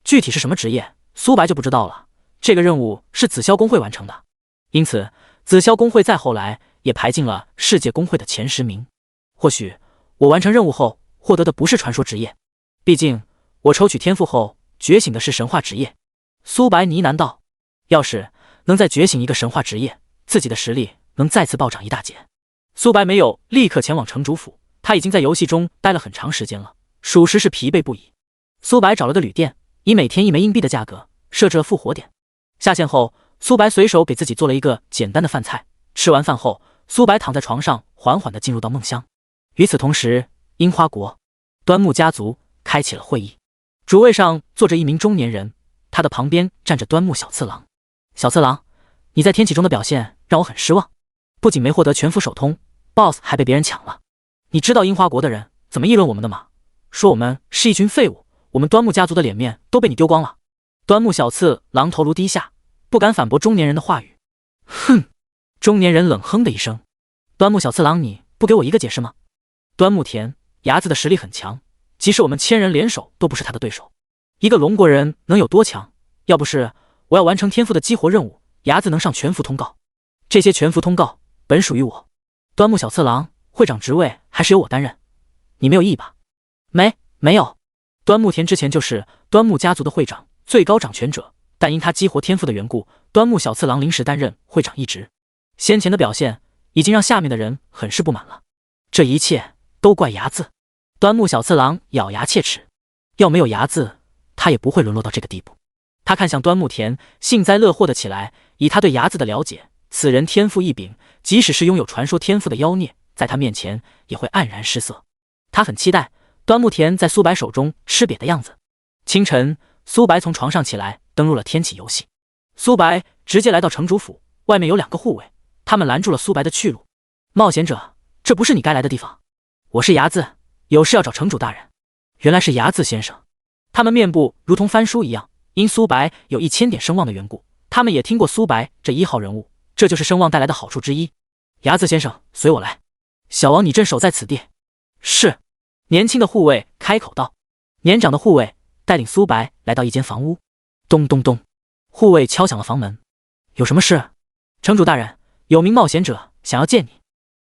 具体是什么职业，苏白就不知道了。这个任务是紫霄公会完成的，因此紫霄公会再后来也排进了世界公会的前10名。或许我完成任务后获得的不是传说职业，毕竟我抽取天赋后觉醒的是神话职业。苏白呢喃道，要是能再觉醒一个神话职业，自己的实力能再次暴涨一大截。苏白没有立刻前往城主府，他已经在游戏中待了很长时间了，属实是疲惫不已。苏白找了个旅店，以每天1枚硬币的价格设置了复活点。下线后，苏白随手给自己做了一个简单的饭菜。吃完饭后，苏白躺在床上，缓缓地进入到梦乡。与此同时，樱花国端木家族开启了会议，主位上坐着一名中年人，他的旁边站着端木小次郎。小次郎，你在天启中的表现让我很失望，不仅没获得全服首通 ，BOSS 还被别人抢了。你知道樱花国的人怎么议论我们的吗？说我们是一群废物，我们端木家族的脸面都被你丢光了。端木小次郎头颅低下，不敢反驳中年人的话语。哼！中年人冷哼的一声。端木小次郎，你不给我一个解释吗？端木田牙子的实力很强，即使我们1000人联手都不是他的对手。一个龙国人能有多强？要不是我要完成天赋的激活任务，牙子能上全服通告。这些全服通告本属于我。端木小次郎，会长职位还是由我担任，你没有异议吧？没有。端木田之前就是端木家族的会长，最高掌权者，但因他激活天赋的缘故，端木小次郎临时担任会长一职。先前的表现已经让下面的人很是不满了，这一切都怪牙子。端木小次郎咬牙切齿，要没有牙子，他也不会沦落到这个地步。他看向端木田，幸灾乐祸的起来。以他对牙子的了解，此人天赋异禀，即使是拥有传说天赋的妖孽，在他面前也会黯然失色。他很期待端木田在苏白手中吃瘪的样子。清晨，苏白从床上起来，登入了天启游戏。苏白直接来到城主府，外面有2个护卫，他们拦住了苏白的去路。冒险者，这不是你该来的地方。我是牙子，有事要找城主大人。原来是牙子先生。他们面部如同翻书一样，因苏白有1000点声望的缘故，他们也听过苏白这1号人物，这就是声望带来的好处之一。牙子先生，随我来。小王，你镇守在此地。是。年轻的护卫开口道。年长的护卫带领苏白来到一间房屋。咚咚咚，护卫敲响了房门。有什么事？城主大人，有名冒险者想要见你。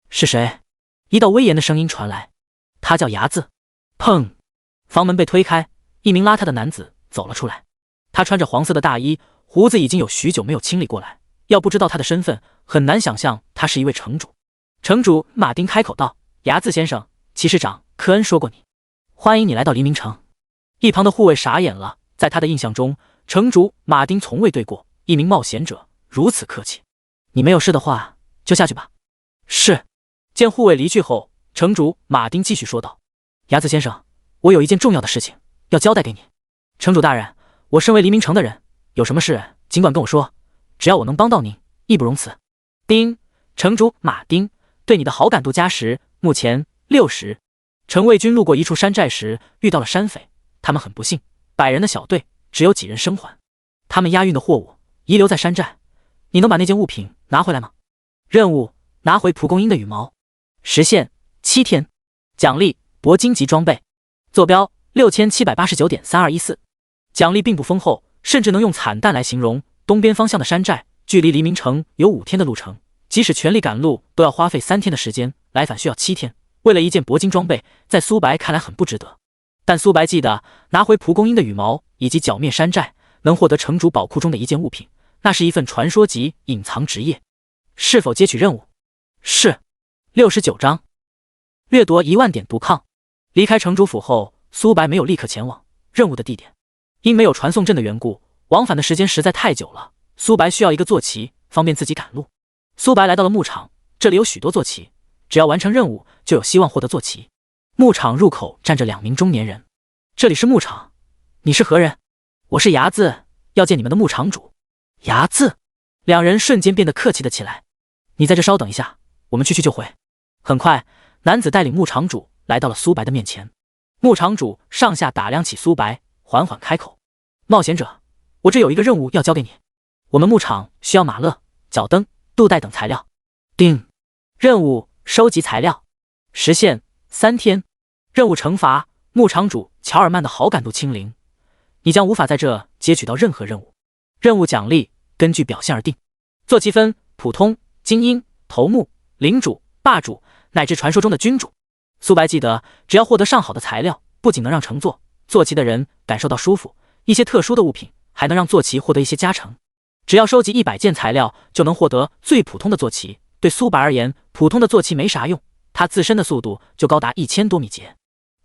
是谁？一道威严的声音传来。他叫牙子。砰！房门被推开，一名邋遢的男子走了出来。他穿着黄色的大衣，胡子已经有许久没有清理过来，要不知道他的身份，很难想象他是一位城主。城主马丁开口道：牙子先生，骑士长科恩说过你，欢迎你来到黎明城。一旁的护卫傻眼了，在他的印象中，城主马丁从未对过一名冒险者如此客气。你没有事的话，就下去吧。是。见护卫离去后，城主马丁继续说道：牙子先生，我有一件重要的事情要交代给你。城主大人，我身为黎明城的人，有什么事尽管跟我说，只要我能帮到您，义不容辞。丁，城主马丁对你的好感度加10，目前60。陈卫军路过一处山寨时，遇到了山匪，他们很不幸，100人的小队只有几人生还。他们押运的货物遗留在山寨，你能把那件物品拿回来吗？任务：拿回蒲公英的羽毛，时限7天，奖励铂金级装备，坐标6789.3214。奖励并不丰厚，甚至能用惨淡来形容。东边方向的山寨距离黎明城有5天的路程，即使全力赶路都要花费3天的时间，来返需要7天。为了一件铂金装备，在苏白看来很不值得。但苏白记得拿回蒲公英的羽毛以及剿灭山寨，能获得城主宝库中的一件物品，那是一份传说级隐藏职业。是否接取任务？是。69章掠夺1万点毒抗。离开城主府后，苏白没有立刻前往任务的地点，因没有传送阵的缘故，往返的时间实在太久了。苏白需要一个坐骑，方便自己赶路。苏白来到了牧场，这里有许多坐骑，只要完成任务，就有希望获得坐骑。牧场入口站着2名中年人。这里是牧场，你是何人？我是伢子，要见你们的牧场主。伢子，两人瞬间变得客气了起来。你在这稍等一下，我们去就回。很快，男子带领牧场主来到了苏白的面前。牧场主上下打量起苏白，缓缓开口：冒险者，我这有一个任务要交给你。我们牧场需要马勒、脚灯、镀带等材料。定。任务：收集材料，时限3天。任务惩罚：牧场主乔尔曼的好感度清零，你将无法在这接取到任何任务。任务奖励根据表现而定，坐骑分普通、精英、头目、领主、霸主乃至传说中的君主。苏白记得，只要获得上好的材料，不仅能让乘坐骑的人感受到舒服，一些特殊的物品还能让坐骑获得一些加成。只要收集100件材料，就能获得最普通的坐骑。对苏白而言，普通的坐骑没啥用，他自身的速度就高达1000多米节。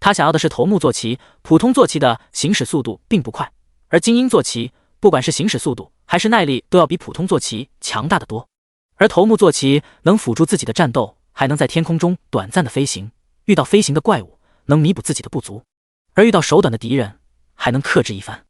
他想要的是头目坐骑，普通坐骑的行驶速度并不快，而精英坐骑不管是行驶速度还是耐力都要比普通坐骑强大的多。而头目坐骑能辅助自己的战斗，还能在天空中短暂的飞行，遇到飞行的怪物能弥补自己的不足，而遇到手短的敌人还能克制一番。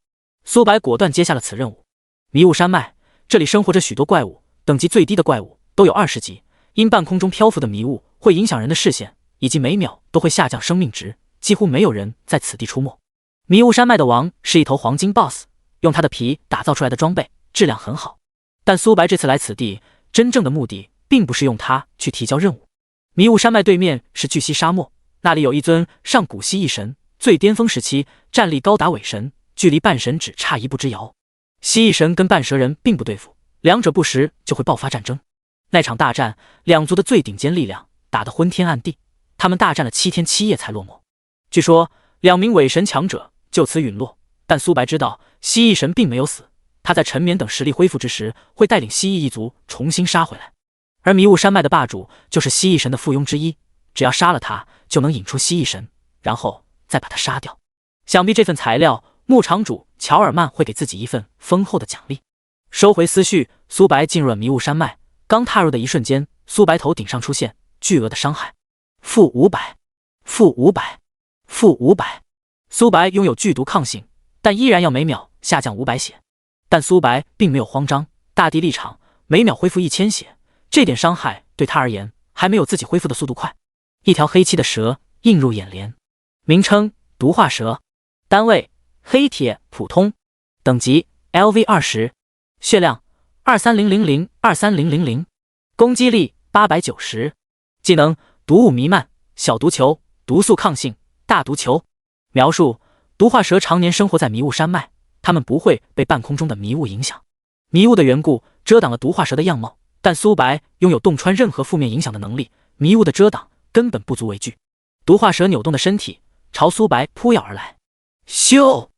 苏白果断接下了此任务。迷雾山脉，这里生活着许多怪物，等级最低的怪物都有20级，因半空中漂浮的迷雾会影响人的视线，以及每秒都会下降生命值，几乎没有人在此地出没。迷雾山脉的王是一头黄金 BOSS， 用他的皮打造出来的装备质量很好。但苏白这次来此地，真正的目的并不是用它去提交任务。迷雾山脉对面是巨蜥沙漠，那里有一尊上古蜥蜴神，最巅峰时期战力高达伪神，距离半神只差1步之遥。蜥蜴神跟半蛇人并不对付，两者不时就会爆发战争。那场大战，两族的最顶尖力量打得昏天暗地，他们大战了7天7夜才落幕。据说2名伪神强者就此陨落，但苏白知道蜥蜴神并没有死，他在沉眠等实力恢复之时，会带领蜥蜴一族重新杀回来。而迷雾山脉的霸主就是蜥蜴神的附庸之一，只要杀了他，就能引出蜥蜴神，然后再把他杀掉。想必这份材料，牧场主乔尔曼会给自己一份丰厚的奖励。收回思绪，苏白进入了迷雾山脉。刚踏入的一瞬间，苏白头顶上出现巨额的伤害，-500，-500，-500。苏白拥有剧毒抗性，但依然要每秒下降500血。但苏白并没有慌张，大地立场，每秒恢复1000血，这点伤害对他而言还没有自己恢复的速度快。一条黑漆的蛇映入眼帘，名称毒化蛇，单位黑铁普通，等级 LV20，血量23000-23000，攻击力890，技能毒雾弥漫、小毒球、毒素抗性、大毒球。描述：毒化蛇常年生活在迷雾山脉，它们不会被半空中的迷雾影响。迷雾的缘故遮挡了毒化蛇的样貌，但苏白拥有洞穿任何负面影响的能力，迷雾的遮挡根本不足为惧。毒化蛇扭动的身体朝苏白扑咬而来，咻！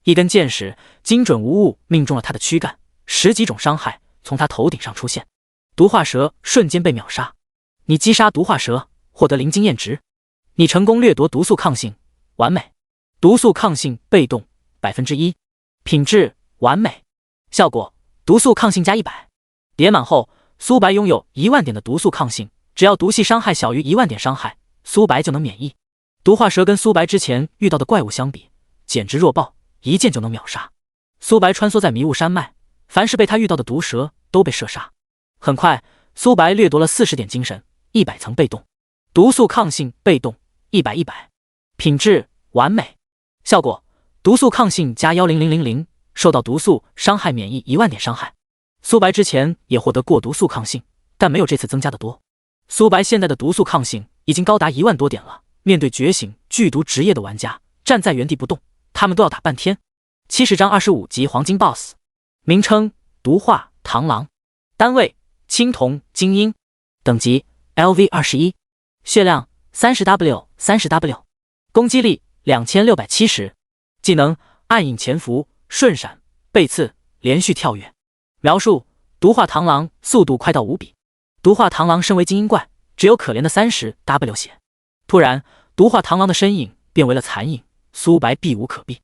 一根箭矢精准无误命中了他的躯干，10几种伤害从他头顶上出现，毒化蛇瞬间被秒杀。你击杀毒化蛇，获得0经验值。你成功掠夺毒素抗性，完美。毒素抗性被动 1%， 品质完美。效果：毒素抗性加100。叠满后，苏白拥有1万点的毒素抗性，只要毒系伤害小于1万点伤害，苏白就能免疫。毒化蛇跟苏白之前遇到的怪物相比，简直弱爆，一剑就能秒杀。苏白穿梭在迷雾山脉，凡是被他遇到的毒蛇都被射杀。很快，苏白掠夺了40点精神， 100层被动，毒素抗性被动100，品质完美，效果毒素抗性加10000，受到毒素伤害免疫10000点伤害。苏白之前也获得过毒素抗性，但没有这次增加的多。苏白现在的毒素抗性已经高达1万多点了，面对觉醒剧毒职业的玩家，站在原地不动，他们都要打半天。70章25级黄金 BOSS， 名称毒化螳螂，单位青铜精英，等级 LV21， 血量 30W， 攻击力2670，技能暗影潜伏、瞬闪、背刺、连续跳跃。描述：毒化螳螂速度快到无比。毒化螳螂身为精英怪，只有可怜的30W 血。突然，毒化螳螂的身影变为了残影，苏白避无可避。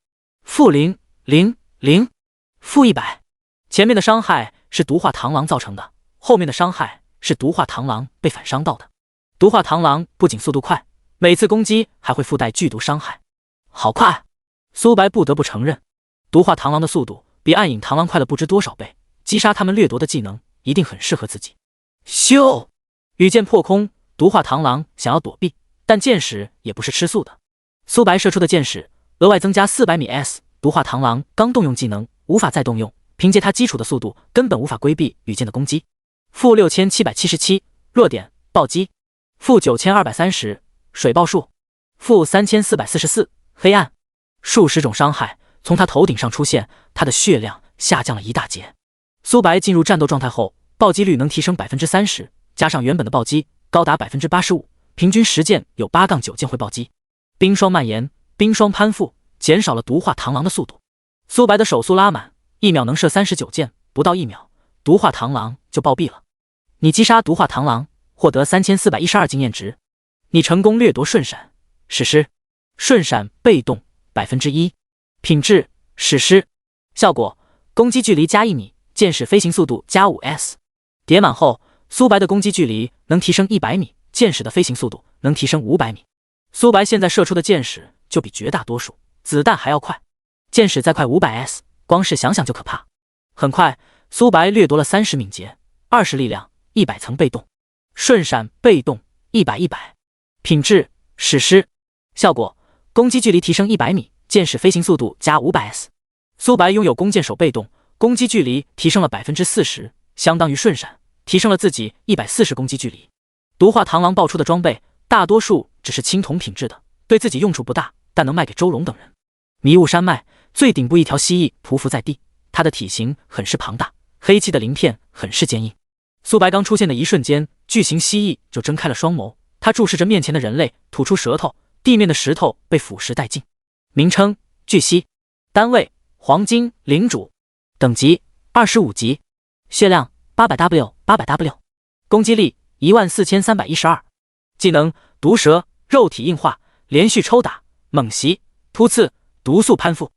-000，-100。前面的伤害是毒化螳螂造成的，后面的伤害是毒化螳螂被反伤到的。毒化螳螂不仅速度快，每次攻击还会附带剧毒伤害。好快！苏白不得不承认，毒化螳螂的速度比暗影螳螂快了不知多少倍，击杀他们掠夺的技能一定很适合自己。咻！羽箭破空，毒化螳螂想要躲避，但箭矢也不是吃素的。苏白射出的箭矢额外增加400米 S， 毒化螳螂刚动用技能无法再动用，凭借它基础的速度根本无法规避羽箭的攻击。-6777，弱点暴击-9230，水爆术-3444，黑暗。数十种伤害从他头顶上出现，他的血量下降了一大截。苏白进入战斗状态后，暴击率能提升 30%， 加上原本的暴击高达 85%， 平均10箭有8-9箭会暴击。冰霜蔓延，冰霜攀附，减少了毒化螳螂的速度。苏白的手速拉满，1秒能射39箭，不到1秒，毒化螳螂就暴毙了。你击杀毒化螳螂，获得3412经验值。你成功掠夺瞬闪、史诗。瞬闪被动 1%， 品质史诗，效果攻击距离加1米，箭矢飞行速度加 5S。 叠满后，苏白的攻击距离能提升100米，箭矢的飞行速度能提升500米。苏白现在射出的箭矢就比绝大多数子弹还要快，箭矢再快 500S， 光是想想就可怕。很快，苏白掠夺了30敏捷、20力量、100层被动。瞬闪被动100，品质史诗，效果攻击距离提升100米，箭矢飞行速度加 500S。 苏白拥有弓箭手被动，攻击距离提升了 40%， 相当于瞬闪，提升了自己140攻击距离。毒化螳螂爆出的装备大多数只是青铜品质的，对自己用处不大，但能卖给周龙等人。迷雾山脉最顶部一条蜥蜴匍匐在地，它的体型很是庞大，黑漆的鳞片很是坚硬。苏白刚出现的一瞬间，巨型蜥蜴就睁开了双眸，它注视着面前的人类，吐出舌头，地面的石头被腐蚀殆尽。名称巨蜥，单位黄金领主，等级25级，血量 800W， 攻击力14312，技能毒蛇、肉体硬化、连续抽打、猛袭、突刺、毒素攀附。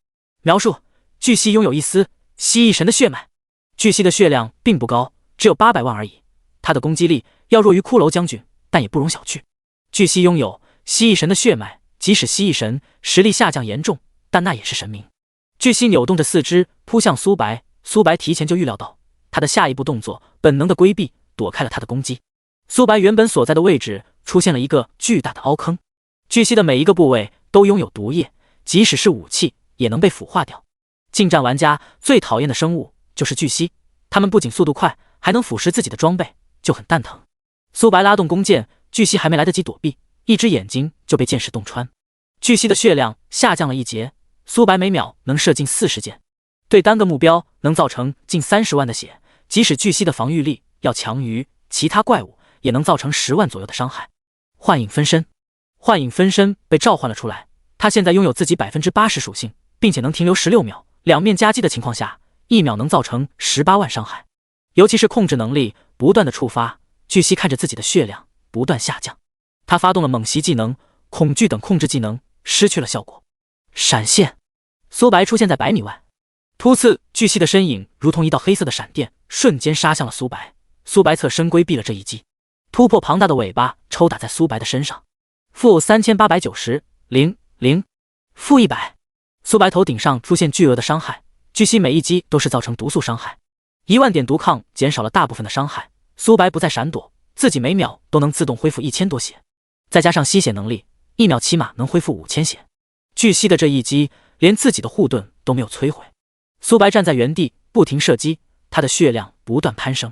描述：巨蜥拥有一丝蜥蜴神的血脉。巨蜥的血量并不高，只有800万而已，他的攻击力要弱于骷髅将军，但也不容小觑。巨蜥拥有蜥蜴神的血脉，即使蜥蜴神实力下降严重，但那也是神明。巨蜥扭动着四肢扑向苏白，苏白提前就预料到他的下一步动作，本能的规避，躲开了他的攻击。苏白原本所在的位置出现了一个巨大的凹坑。巨蜥的每一个部位都拥有毒液，即使是武器也能被腐化掉。近战玩家最讨厌的生物就是巨蜥，他们不仅速度快，还能腐蚀自己的装备，就很蛋疼。苏白拉动弓箭，巨蜥还没来得及躲避，一只眼睛就被箭矢洞穿。巨蜥的血量下降了一截，苏白每秒能射进40箭，对单个目标能造成近30万的血，即使巨蜥的防御力要强于其他怪物，也能造成10万左右的伤害。幻影分身，幻影分身被召唤了出来，他现在拥有自己 80% 属性，并且能停留16秒，两面夹击的情况下，1秒能造成18万伤害。尤其是控制能力不断的触发，巨蜥看着自己的血量不断下降，他发动了猛袭技能、恐惧等控制技能，失去了效果。闪现，苏白出现在100米外，突刺巨蜥的身影如同一道黑色的闪电，瞬间杀向了苏白。苏白侧身规避了这一击，突破庞大的尾巴抽打在苏白的身上。-3890，-100，-100。苏白头顶上出现巨额的伤害，巨蜥每一击都是造成毒素伤害，1万点毒抗减少了大部分的伤害。苏白不再闪躲，自己每秒都能自动恢复1000多血，再加上吸血能力，1秒起码能恢复5000血。巨蜥的这一击，连自己的护盾都没有摧毁。苏白站在原地不停射击，他的血量不断攀升。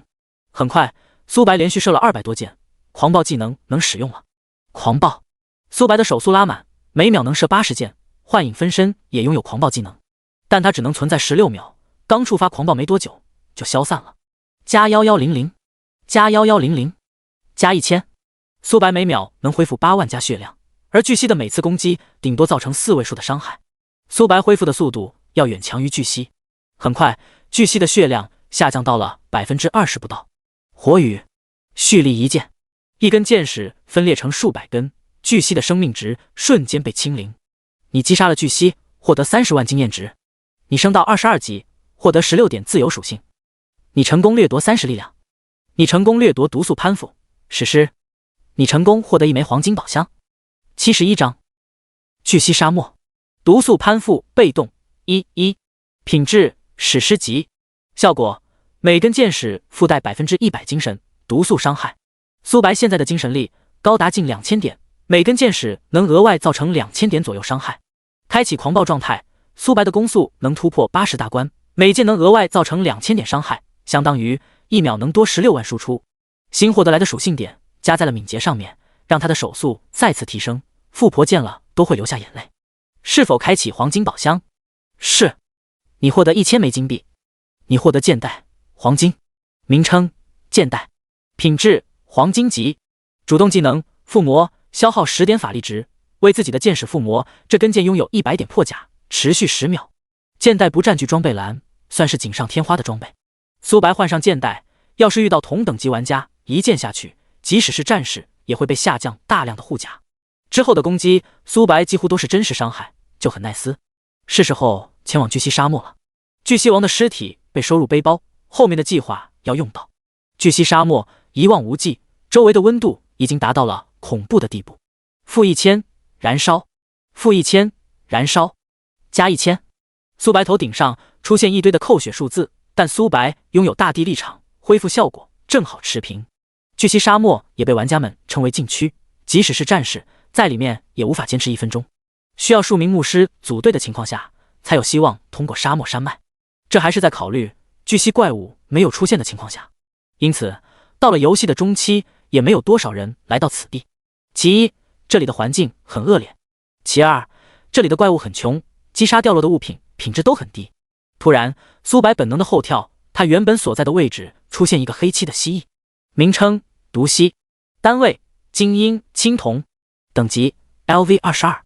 很快，苏白连续射了200多箭，狂暴技能能使用了。狂暴，苏白的手速拉满，每秒能射80箭。幻影分身也拥有狂暴技能，但它只能存在16秒，刚触发狂暴没多久就消散了。加1100，加1100，加1000。苏白每秒能恢复8万加血量，而巨蜥的每次攻击顶多造成4位数的伤害。苏白恢复的速度要远强于巨蜥。很快，巨蜥的血量下降到了20%不到。火雨，蓄力一剑，一根箭矢分裂成数百根，巨蜥的生命值瞬间被清零。你击杀了巨蜥，获得30万经验值。你升到22级，获得16点自由属性。你成功掠夺30力量。你成功掠夺毒素攀附史诗。你成功获得1枚黄金宝箱。71章。巨蜥沙漠，毒素攀附被动1，品质史诗级，效果每根箭矢附带100%精神毒素伤害。苏白现在的精神力高达近2000点，每根箭矢能额外造成2000点左右伤害。开启狂暴状态，苏白的攻速能突破80大关，每箭能额外造成2000点伤害，相当于1秒能多16万输出。新获得来的属性点加在了敏捷上面，让他的手速再次提升。富婆见了都会流下眼泪。是否开启黄金宝箱？是。你获得1000枚金币。你获得剑带黄金，名称剑带，品质黄金级。主动技能附魔，消耗10点法力值，为自己的剑矢附魔。这根剑拥有100点破甲，持续10秒。剑带不占据装备栏，算是锦上添花的装备。苏白换上剑带，要是遇到同等级玩家，一剑下去，即使是战士也会被下降大量的护甲。之后的攻击，苏白几乎都是真实伤害，就很耐撕。是时候前往巨蜥沙漠了。巨蜥王的尸体被收入背包，后面的计划要用到。巨蜥沙漠一望无际，周围的温度已经达到了恐怖的地步。-1000，燃烧。-1000，燃烧。加1000。苏白头顶上出现一堆的扣血数字，但苏白拥有大地立场，恢复效果正好持平。巨蜥沙漠也被玩家们称为禁区，即使是战士在里面也无法坚持1分钟，需要数名牧师组队的情况下才有希望通过沙漠山脉。这还是在考虑巨蜥怪物没有出现的情况下，因此到了游戏的中期也没有多少人来到此地。其一，这里的环境很恶劣；其二，这里的怪物很穷，击杀掉落的物品品质都很低。突然，苏白本能的后跳，他原本所在的位置出现一个黑漆的蜥蜴，名称毒蜥，单位精英青铜，等级 LV22，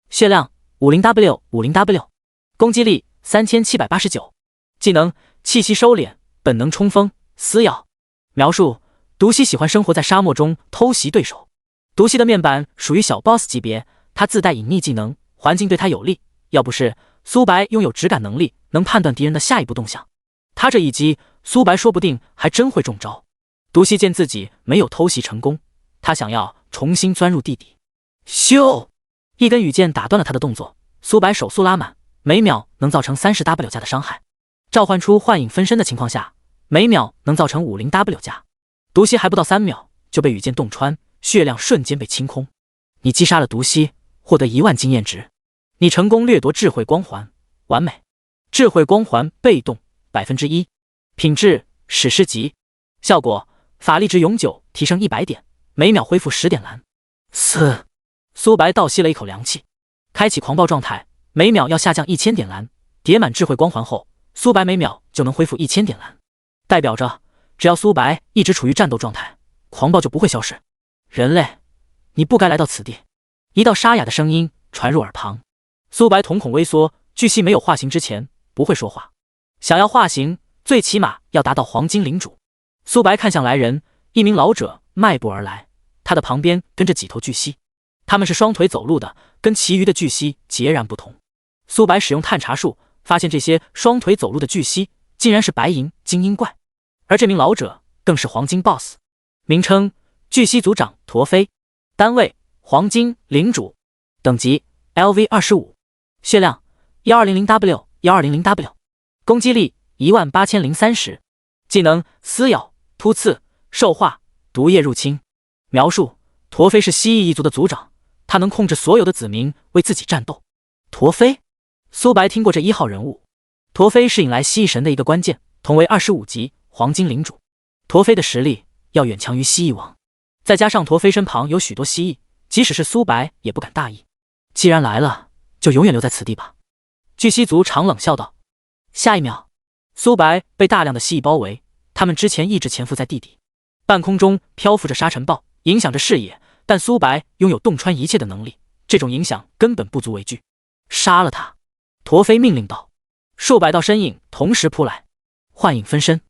血量 50W， 攻击力3789，技能气息收敛，本能冲锋，撕咬。描述：毒蜥喜欢生活在沙漠中偷袭对手。毒蜥的面板属于小 boss 级别，它自带隐匿技能，环境对它有利。要不是苏白拥有质感能力，能判断敌人的下一步动向，他这一击苏白说不定还真会中招。毒蜥见自己没有偷袭成功，他想要重新钻入地底。咻！一根羽箭打断了他的动作。苏白手速拉满，每秒能造成30W 加的伤害。召唤出幻影分身的情况下，每秒能造成50W 加。毒蜥还不到3秒就被羽箭洞穿，血量瞬间被清空。你击杀了毒蜥，获得1万经验值。你成功掠夺智慧光环，完美。智慧光环被动 1%， 品质史诗级，效果法力值永久提升100点，每秒恢复10点蓝。苏白倒吸了一口凉气，开启狂暴状态，每秒要下降1000点蓝。叠满智慧光环后，苏白每秒就能恢复1000点蓝，代表着只要苏白一直处于战斗状态，狂暴就不会消失。人类，你不该来到此地。一道沙哑的声音传入耳旁。苏白瞳孔微缩，巨蜥没有化形之前不会说话，想要化形最起码要达到黄金领主。苏白看向来人，一名老者迈步而来，他的旁边跟着几头巨蜥，他们是双腿走路的，跟其余的巨蜥截然不同。苏白使用探查术，发现这些双腿走路的巨蜥竟然是白银精英怪，而这名老者更是黄金 BOSS， 名称巨蜥族长陀飞，单位黄金领主，等级 LV25， 血量 1200W， 攻击力18030，技能撕咬、突刺、兽化、毒液入侵。描述：陀飞是蜥蜴一族的族长，他能控制所有的子民为自己战斗。陀飞，苏白听过这1号人物。陀飞是引来蜥蜴神的一个关键，同为25级黄金领主。陀飞的实力要远强于蜥蜴王，再加上陀飞身旁有许多蜥蜴，即使是苏白也不敢大意。既然来了，就永远留在此地吧。巨蜥族长冷笑道。下一秒，苏白被大量的蜥蜴包围，他们之前一直潜伏在地底，半空中漂浮着沙尘暴，影响着视野，但苏白拥有洞穿一切的能力，这种影响根本不足为惧。杀了他！陀飞命令道。数百道身影同时扑来。幻影分身，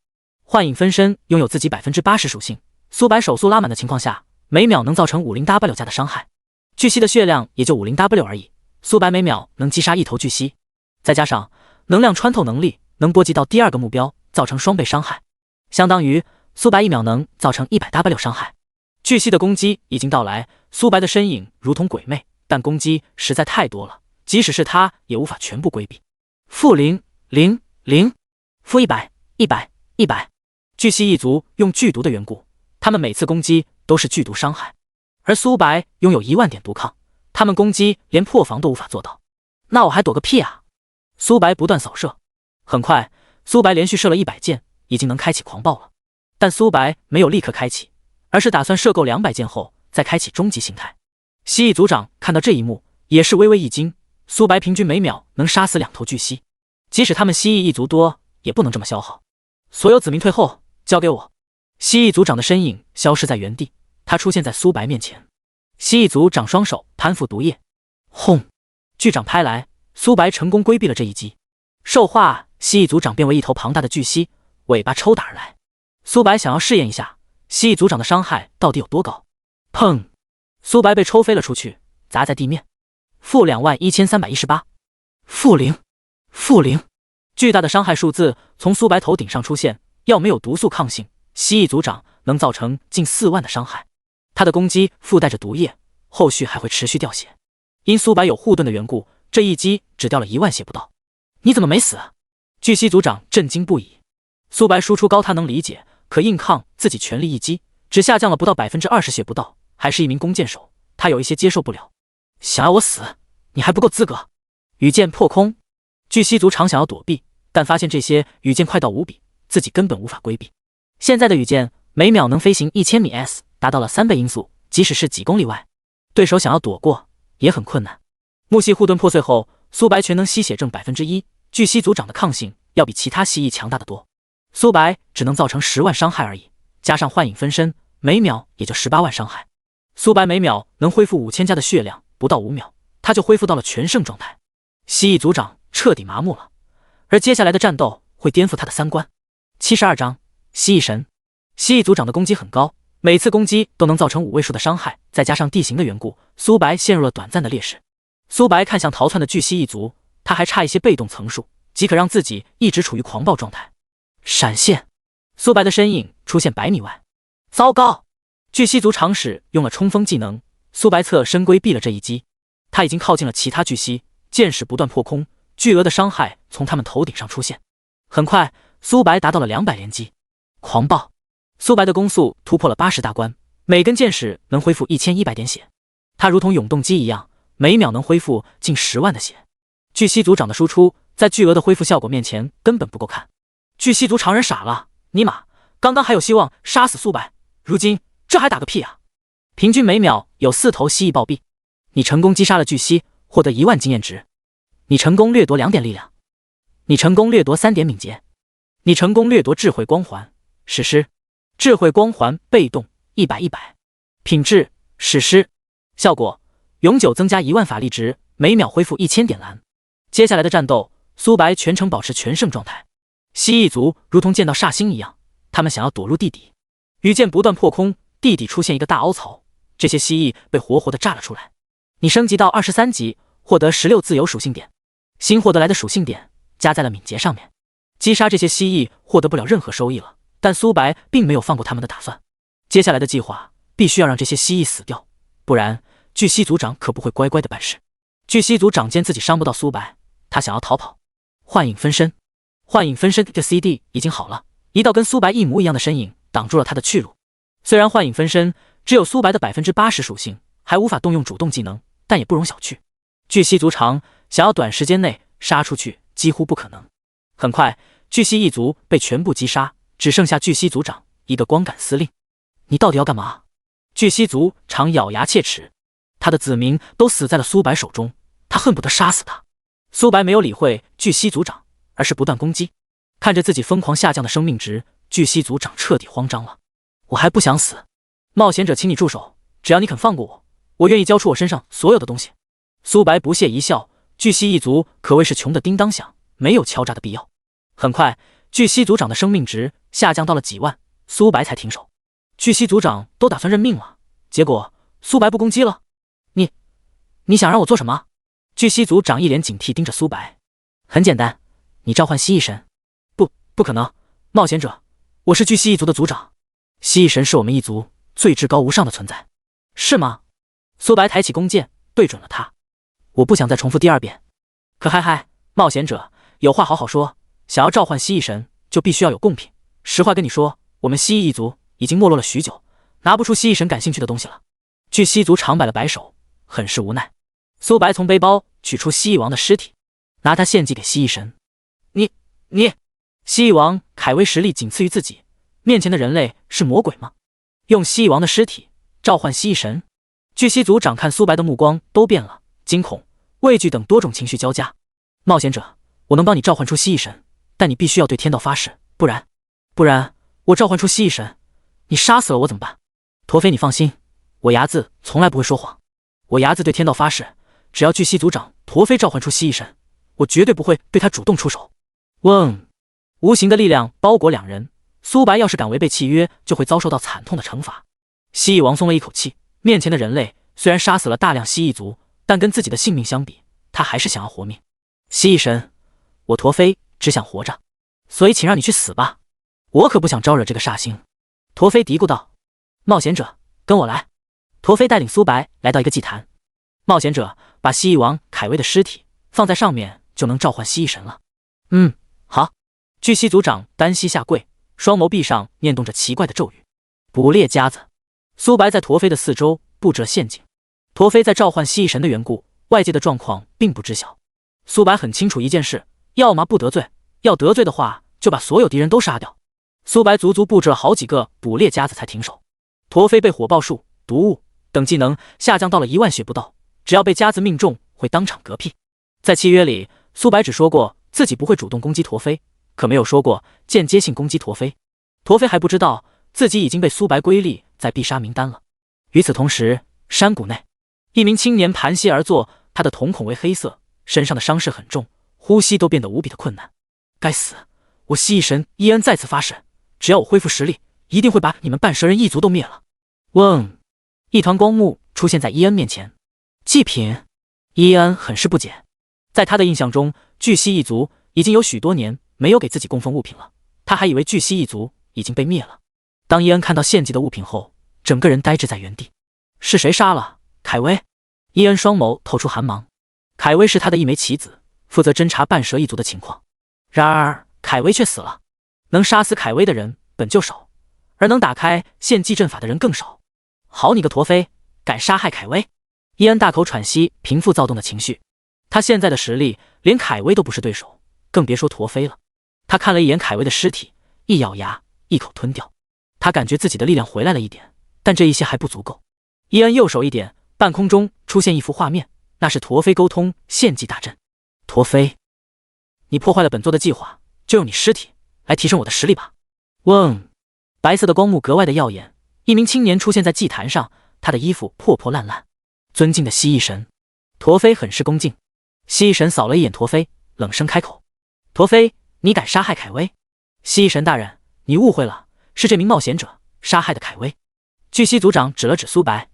幻影分身拥有自己80%属性，苏白手速拉满的情况下，每秒能造成 50W 加的伤害。巨蜥的血量也就 50W 而已，苏白每秒能击杀1头巨蜥，再加上能量穿透能力，能波及到第2个目标，造成双倍伤害，相当于苏白1秒能造成 100W 伤害。巨蜥的攻击已经到来，苏白的身影如同鬼魅，但攻击实在太多了，即使是他也无法全部规避。负000负100 100 100。巨蜥一族用剧毒的缘故，他们每次攻击都是剧毒伤害，而苏白拥有10000点毒抗，他们攻击连破防都无法做到。那我还躲个屁啊！苏白不断扫射，很快苏白连续射了100箭，已经能开启狂暴了。但苏白没有立刻开启，而是打算射够200箭后再开启终极形态。蜥蜴族长看到这一幕也是微微一惊，苏白平均每秒能杀死2头巨蜥，即使他们蜥蜴一族多也不能这么消耗。所有子民退后，交给我！蜥蜴族长的身影消失在原地，他出现在苏白面前。蜥蜴族长双手攀附毒液，轰！巨掌拍来，苏白成功规避了这一击。兽化，蜥蜴族长变为一头庞大的巨蜥，尾巴抽打而来。苏白想要试验一下蜥蜴族长的伤害到底有多高。砰！苏白被抽飞了出去，砸在地面。负21318，负0。巨大的伤害数字从苏白头顶上出现，要没有毒素抗性，蜥蜴族长能造成近4万的伤害。他的攻击附带着毒液，后续还会持续掉血。因苏白有护盾的缘故，这一击只掉了1万血不到。你怎么没死？巨蜥族长震惊不已。苏白输出高他能理解，可硬抗自己全力一击，只下降了不到20%血不到，还是一名弓箭手，他有一些接受不了。想要我死，你还不够资格！羽箭破空，巨蜥族长想要躲避，但发现这些羽箭快到无比，自己根本无法规避。现在的羽箭每秒能飞行1000米 s， 达到了3倍音速，即使是几公里外，对手想要躲过也很困难。木系护盾破碎后，苏白全能吸血症 1%， 巨蜥族长的抗性要比其他蜥蜴强大得多。苏白只能造成10万伤害而已，加上幻影分身，每秒也就18万伤害。苏白每秒能恢复5000加的血量，不到5秒，他就恢复到了全盛状态。蜥蜴族长彻底麻木了，而接下来的战斗会颠覆他的三观。72章蜥蜴神。蜥蜴族长的攻击很高，每次攻击都能造成5位数的伤害，再加上地形的缘故，苏白陷入了短暂的劣势。苏白看向逃窜的巨蜥一族，他还差一些被动层数，即可让自己一直处于狂暴状态。闪现，苏白的身影出现100米外。糟糕！巨蜥族长使用了冲锋技能，苏白侧身规避了这一击。他已经靠近了其他巨蜥，箭矢不断破空，巨额的伤害从他们头顶上出现。很快，苏白达到了200连击。狂暴！苏白的攻速突破了80大关，每根箭矢能恢复1100点血。他如同永动机一样，每秒能恢复近10万的血。巨蜥族长的输出在巨额的恢复效果面前根本不够看。巨蜥族长人傻了，尼玛，刚刚还有希望杀死苏白，如今这还打个屁啊！平均每秒有4头蜥蜴暴毙。你成功击杀了巨蜥，获得1万经验值。你成功掠夺2点力量。你成功掠夺3点敏捷。你成功掠夺智慧光环。史诗。智慧光环被动100。品质史诗。效果永久增加1万法力值，每秒恢复1000点蓝。接下来的战斗，苏白全程保持全胜状态。蜥蜴族如同见到煞星一样，他们想要躲入地底。羽箭不断破空，地底出现一个大凹槽，这些蜥蜴被活活的炸了出来。你升级到23级，获得16自由属性点，新获得来的属性点加在了敏捷上面。击杀这些蜥蜴获得不了任何收益了，但苏白并没有放过他们的打算。接下来的计划必须要让这些蜥蜴死掉，不然巨蜥族长可不会乖乖的办事。巨蜥族长见自己伤不到苏白，他想要逃跑。幻影分身。幻影分身的 CD 已经好了，一道跟苏白一模一样的身影挡住了他的去路。虽然幻影分身只有苏白的80%属性，还无法动用主动技能，但也不容小觑。巨蜥族长想要短时间内杀出去几乎不可能。很快，巨蜥一族被全部击杀，只剩下巨蜥族长一个光杆司令。你到底要干嘛？巨蜥族长咬牙切齿，他的子民都死在了苏白手中，他恨不得杀死他。苏白没有理会巨蜥族长，而是不断攻击。看着自己疯狂下降的生命值，巨蜥族长彻底慌张了。我还不想死，冒险者，请你住手！只要你肯放过我，我愿意交出我身上所有的东西。苏白不屑一笑，巨蜥一族可谓是穷得叮当响，没有敲诈的必要。很快，巨蜥族长的生命值下降到了几万，苏白才停手。巨蜥族长都打算认命了，结果苏白不攻击了。你想让我做什么？巨蜥族长一脸警惕盯着苏白。很简单，你召唤蜥蜴神。不可能，冒险者，我是巨蜥一族的族长，蜥蜴神是我们一族最至高无上的存在。是吗？苏白抬起弓箭对准了他。我不想再重复第二遍。可嗨，冒险者，有话好好说，想要召唤蜥蜴神就必须要有贡品。实话跟你说，我们蜥蜴一族已经没落了许久，拿不出蜥蜴神感兴趣的东西了。巨蜥族长摆了摆手，很是无奈。苏白从背包取出蜥蜴王的尸体，拿它献祭给蜥蜴神。你蜥蜴王凯威实力仅次于自己，面前的人类是魔鬼吗？用蜥蜴王的尸体召唤蜥蜴神？巨蜥族长看苏白的目光都变了，惊恐、畏惧等多种情绪交加。冒险者，我能帮你召唤出蜥蜴神，但你必须要对天道发誓，不然我召唤出蜥蜴神，你杀死了我怎么办？驼飞，你放心，我牙子从来不会说谎。我牙子对天道发誓，只要巨蜥族长驼飞召唤出蜥蜴神，我绝对不会对他主动出手。嗡！无形的力量包裹两人，苏白要是敢违背契约，就会遭受到惨痛的惩罚。蜥蜴王松了一口气，面前的人类虽然杀死了大量蜥蜴族，但跟自己的性命相比，他还是想要活命。蜥蜴神，我驼飞只想活着，所以请让你去死吧，我可不想招惹这个煞星。驼飞嘀咕道。冒险者，跟我来。驼飞带领苏白来到一个祭坛，冒险者把蜥蜴王凯威的尸体放在上面，就能召唤蜥蜴神了。好。巨蜥族长单膝下跪，双眸闭上，念动着奇怪的咒语。捕猎夹子。苏白在驼飞的四周布置了陷阱。驼飞在召唤蜥蜴神的缘故，外界的状况并不知晓。苏白很清楚一件事，要么不得罪，要得罪的话就把所有敌人都杀掉。苏白足足布置了好几个捕猎夹子才停手。驼飞被火爆术、毒物等技能下降到了1万血不到，只要被夹子命中会当场嗝屁。在契约里，苏白只说过自己不会主动攻击驼飞，可没有说过间接性攻击驼飞。驼飞还不知道自己已经被苏白归立在必杀名单了。与此同时，山谷内，一名青年盘膝而坐，他的瞳孔为黑色，身上的伤势很重，呼吸都变得无比的困难。该死！我蜥蜴神伊恩再次发誓，只要我恢复实力，一定会把你们半蛇人一族都灭了。嗡！一团光幕出现在伊恩面前。祭品。伊恩很是不解，在他的印象中，巨蜥一族已经有许多年没有给自己供奉物品了，他还以为巨蜥一族已经被灭了。当伊恩看到献祭的物品后，整个人呆滞在原地。是谁杀了凯威？伊恩双眸透出寒芒。凯威是他的一枚棋子，负责侦查半蛇一族的情况。然而凯威却死了。能杀死凯威的人本就少，而能打开献祭阵法的人更少。好你个驼飞，敢杀害凯威！伊恩大口喘息，平复躁动的情绪。他现在的实力连凯威都不是对手，更别说驼飞了。他看了一眼凯威的尸体，一咬牙，一口吞掉。他感觉自己的力量回来了一点，但这一些还不足够。伊恩右手一点，半空中出现一幅画面，那是驼飞沟通献祭大阵。驼飞，你破坏了本座的计划，就用你尸体来提升我的实力吧。嗡！白色的光幕格外的耀眼，一名青年出现在祭坛上，他的衣服破破烂烂。尊敬的蜥蜴神。驼飞很是恭敬。蜥蜴神扫了一眼驼飞，冷声开口：驼飞，你敢杀害凯威？蜥蜴神大人，你误会了，是这名冒险者杀害的凯威。巨蜥族长指了指苏白，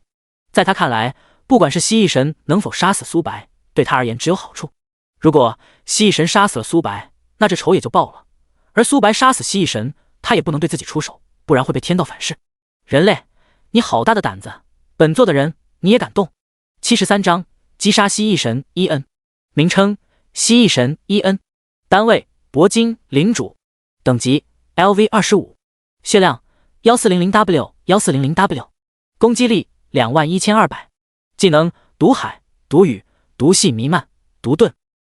在他看来，不管是蜥蜴神能否杀死苏白，对他而言只有好处。如果蜥蜴神杀死了苏白，那这仇也就报了，而苏白杀死蜥蜴神，他也不能对自己出手，不然会被天道反噬。人类，你好大的胆子，本座的人你也敢动？73章击杀蜥蜴神伊恩。名称：蜥蜴神伊恩。单位：铂金领主。等级：LV25。血量 1400W，1400W，攻击力21200，技能毒海、毒雨、毒系弥漫、毒盾。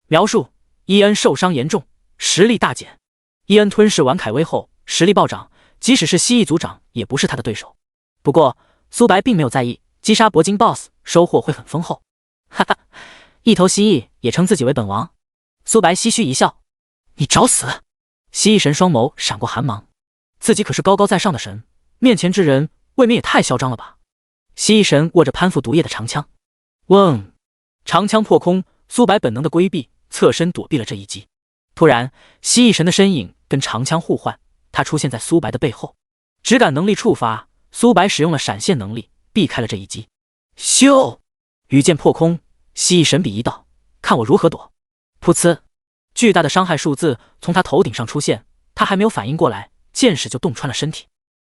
描述：伊恩受伤严重，实力大减。伊恩吞噬完凯威后，实力暴涨，即使是蜥蜴族长也不是他的对手。不过苏白并没有在意，击杀铂金 BOSS 收获会很丰厚。哈哈，一头蜥蜴也称自己为本王。苏白唏嘘一笑：“你找死！”蜥蜴神双眸闪过寒芒，自己可是高高在上的神，面前之人未免也太嚣张了吧？蜥蜴神握着攀附毒液的长枪，嗡，长枪破空，苏白本能的规避，侧身躲避了这一击。突然，蜥蜴神的身影跟长枪互换，他出现在苏白的背后，直感能力触发，苏白使用了闪现能力，避开了这一击。咻！羽箭破空，蜥蜴神比一道，看我如何躲！噗呲！巨大的伤害数字从他头顶上出现，他还没有反应过来，箭矢就洞穿了身体。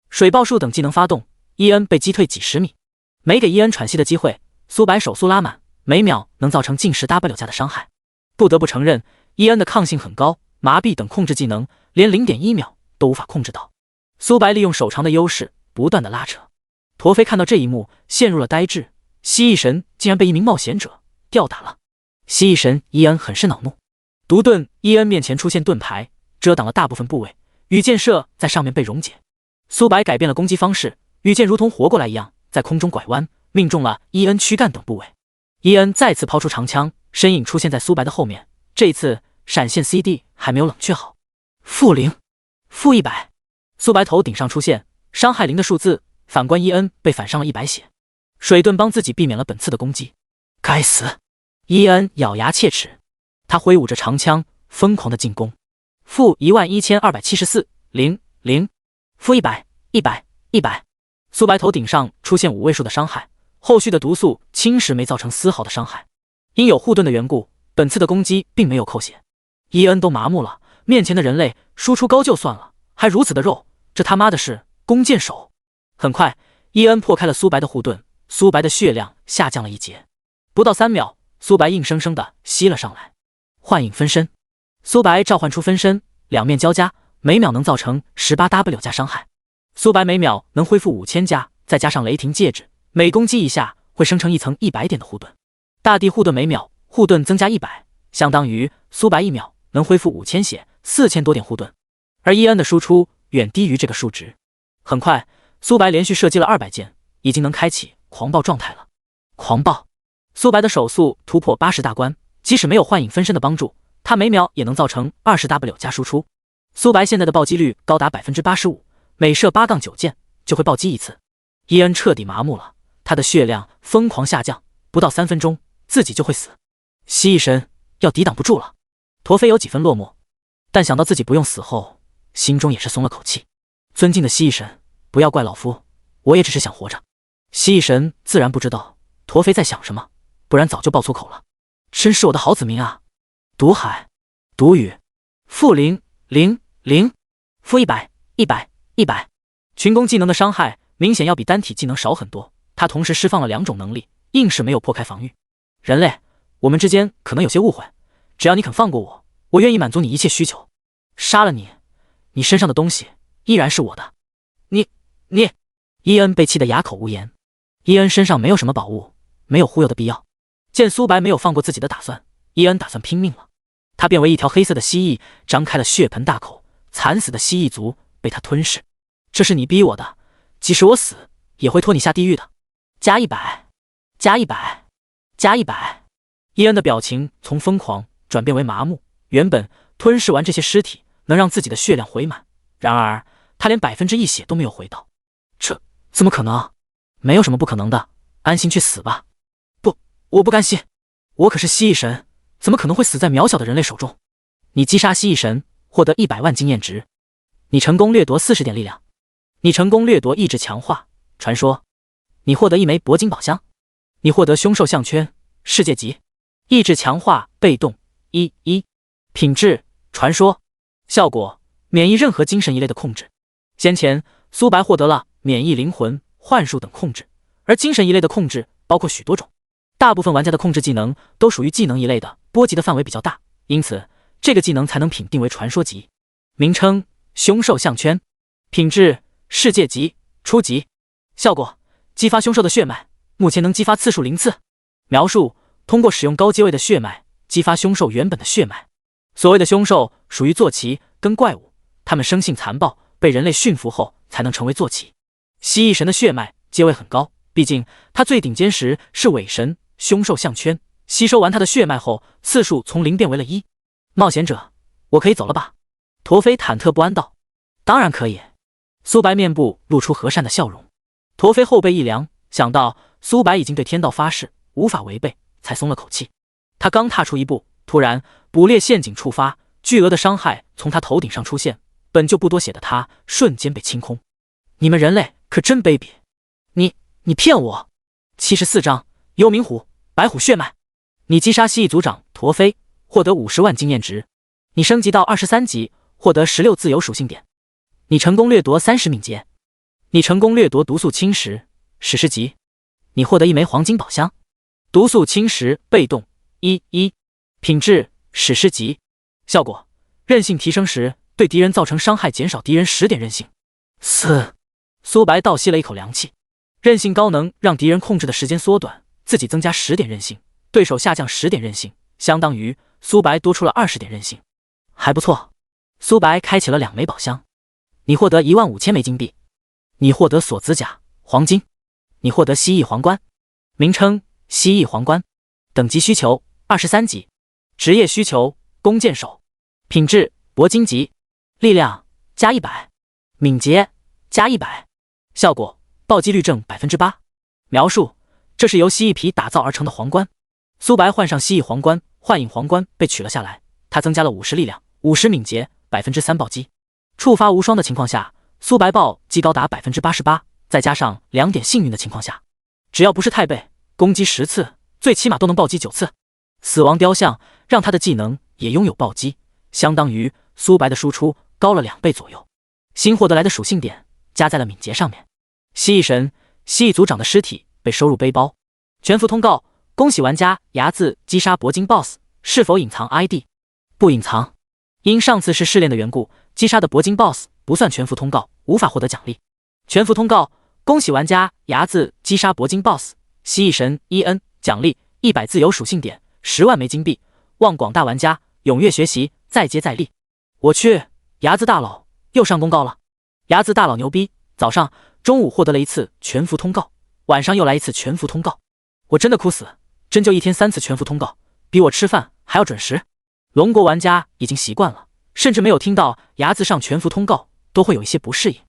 水爆术等技能发动，伊恩被击退几十米，没给伊恩喘息的机会。苏白手速拉满，每秒能造成近10W 加的伤害。不得不承认，伊恩的抗性很高，麻痹等控制技能连0.1秒都无法控制到。苏白利用手长的优势，不断的拉扯。陀飞看到这一幕，陷入了呆滞。蜥蜴神竟然被一名冒险者吊打了。蜥蜴神伊恩很是恼怒。毒盾伊恩面前出现盾牌，遮挡了大部分部位，羽箭射在上面被溶解。苏白改变了攻击方式，羽箭如同活过来一样，在空中拐弯，命中了伊恩躯干等部位。伊恩再次抛出长枪，身影出现在苏白的后面。这一次闪现 CD 还没有冷却好。-0、-100，苏白头顶上出现伤害0的数字，反观伊恩被反伤了100血。水遁帮自己避免了本次的攻击。该死！伊恩咬牙切齿，他挥舞着长枪，疯狂的进攻。-11274，-0、0、-100、100、100。苏白头顶上出现5位数的伤害，后续的毒素侵蚀没造成丝毫的伤害。因有护盾的缘故，本次的攻击并没有扣血。伊恩都麻木了，面前的人类输出高就算了，还如此的肉，这他妈的是弓箭手。很快，伊恩破开了苏白的护盾，苏白的血量下降了1截。不到3秒，苏白硬生生的吸了上来。幻影分身，苏白召唤出分身，两面交加，每秒能造成18W 加伤害。苏白每秒能恢复5000加，再加上雷霆戒指，每攻击一下会生成一层100点的护盾。大地护盾每秒护盾增加100，相当于苏白1秒能恢复5000血，4000多点护盾。而伊恩的输出远低于这个数值。很快，苏白连续射击了200箭，已经能开启狂暴状态了。狂暴！苏白的手速突破80大关，即使没有幻影分身的帮助，他每秒也能造成20W 加输出。苏白现在的暴击率高达 85%， 每射8-9箭就会暴击一次。伊恩彻底麻木了，他的血量疯狂下降，不到3分钟自己就会死。蜥蜴神要抵挡不住了。陀飞有几分落寞，但想到自己不用死后，心中也是松了口气。尊敬的蜥蜴神，不要怪老夫，我也只是想活着。蜥蜴神自然不知道陀飞在想什么，不然早就爆粗口了。真是我的好子民啊！毒海、毒雨、-0、0、0、-100、100、100。群攻技能的伤害明显要比单体技能少很多，他同时释放了2种能力，硬是没有破开防御。人类，我们之间可能有些误会，只要你肯放过我，我愿意满足你一切需求。杀了你，你身上的东西依然是我的。你，伊恩被气得哑口无言。伊恩身上没有什么宝物，没有忽悠的必要。见苏白没有放过自己的打算，伊恩打算拼命了。他变为一条黑色的蜥蜴，张开了血盆大口，惨死的蜥蜴族被他吞噬。这是你逼我的，即使我死，也会拖你下地狱的。加100，加100，加100。伊恩的表情从疯狂转变为麻木。原本吞噬完这些尸体能让自己的血量回满，然而他连1%血都没有回到。这怎么可能？没有什么不可能的，安心去死吧。不，我不甘心，我可是蜥蜴神，怎么可能会死在渺小的人类手中？你击杀蜥蜴神，获得100万经验值。你成功掠夺40点力量。你成功掠夺意志强化传说。你获得1枚铂金宝箱。你获得凶兽项圈世界级。意志强化被动1。品质传说。效果免疫任何精神一类的控制。先前苏白获得了免疫灵魂、幻术等控制，而精神一类的控制包括许多种。大部分玩家的控制技能都属于技能一类的，波及的范围比较大，因此这个技能才能品定为传说级。名称：凶兽项圈。品质：世界级初级。效果：激发凶兽的血脉，目前能激发次数0次。描述：通过使用高阶位的血脉激发凶兽原本的血脉。所谓的凶兽属于坐骑跟怪物，它们生性残暴，被人类驯服后才能成为坐骑。蜥蜴神的血脉阶位很高，毕竟他最顶尖时是伪神。凶兽项圈吸收完他的血脉后，次数从0变为了1。冒险者，我可以走了吧？陀飞忐忑不安道。当然可以。苏白面部露出和善的笑容。陀飞后背一凉，想到苏白已经对天道发誓无法违背，才松了口气。他刚踏出一步，突然捕猎陷阱触发，巨额的伤害从他头顶上出现，本就不多血的他瞬间被清空。你们人类可真卑鄙！你骗我！74章幽冥虎白虎血脉，你击杀蜥蜴族长陀飞，获得50万经验值。你升级到23级，获得16自由属性点。你成功掠夺30敏捷。你成功掠夺毒素侵蚀史诗级。你获得1枚黄金宝箱。毒素侵蚀被动1品质史诗级。效果：韧性提升时对敌人造成伤害减少敌人10点韧性。苏白倒吸了一口凉气。韧性高能让敌人控制的时间缩短，自己增加10点韧性，对手下降10点韧性，相当于苏白多出了20点韧性，还不错。苏白开启了2枚宝箱。你获得15000枚金币。你获得锁子甲黄金。你获得蜥蜴皇冠。名称：蜥蜴皇冠。等级需求23级。职业需求：弓箭手。品质：铂金级。力量加100。敏捷加100。效果：暴击率正 8%。描述：这是由蜥蜴皮打造而成的皇冠。苏白换上蜥蜴皇冠，幻影皇冠被取了下来，他增加了50力量、50敏捷、3%暴击。触发无双的情况下，苏白暴击高达 88%， 再加上2点幸运的情况下，只要不是太背，攻击10次，最起码都能暴击9次。死亡雕像让他的技能也拥有暴击，相当于苏白的输出高了2倍左右。新获得来的属性点加在了敏捷上面。蜥蜴神蜥蜴族长的尸体被收入背包。全服通告：恭喜玩家牙字击杀铂金 BOSS， 是否隐藏 ID？ 不隐藏。因上次是试炼的缘故，击杀的铂金 BOSS 不算全服通告，无法获得奖励。全服通告：恭喜玩家牙字击杀铂金 BOSS， 蜥蜴神伊恩，奖励100自由属性点，10万枚金币。望广大玩家踊跃学习，再接再厉。我去，牙字大佬又上公告了。牙字大佬牛逼，早上、中午获得了1次全服通告，晚上又来1次全服通告。我真的哭死，真就1天3次全服通告，比我吃饭还要准时。龙国玩家已经习惯了，甚至没有听到牙字上全服通告都会有一些不适应。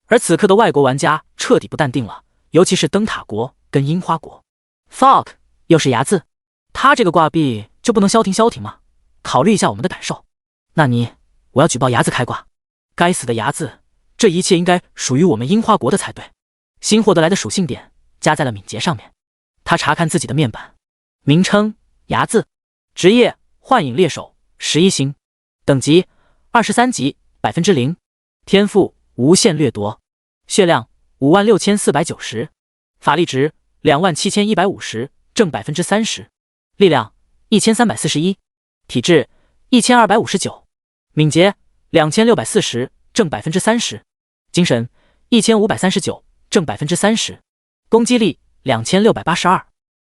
而此刻的外国玩家彻底不淡定了，尤其是灯塔国跟樱花国。fuck， 又是牙字，他这个挂壁就不能消停消停吗？考虑一下我们的感受。那我要举报牙字开挂。该死的牙字，这一切应该属于我们樱花国的才对。新获得来的属性点加在了敏捷上面。他查看自己的面板，名称：牙字。职业：幻影猎手11星。等级23级 0%。天赋：无限掠夺。血量56490。法力值27150，正 30%。力量1341。体质1259。敏捷2640，正 30%。精神1539，正 30%。攻击力2682。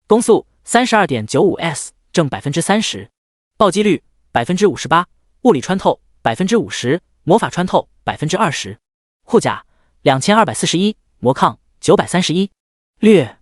攻速 32.95s， 正 30%。暴击率 58%。物理穿透 50%， 魔法穿透 20%。护甲2241，魔抗931。略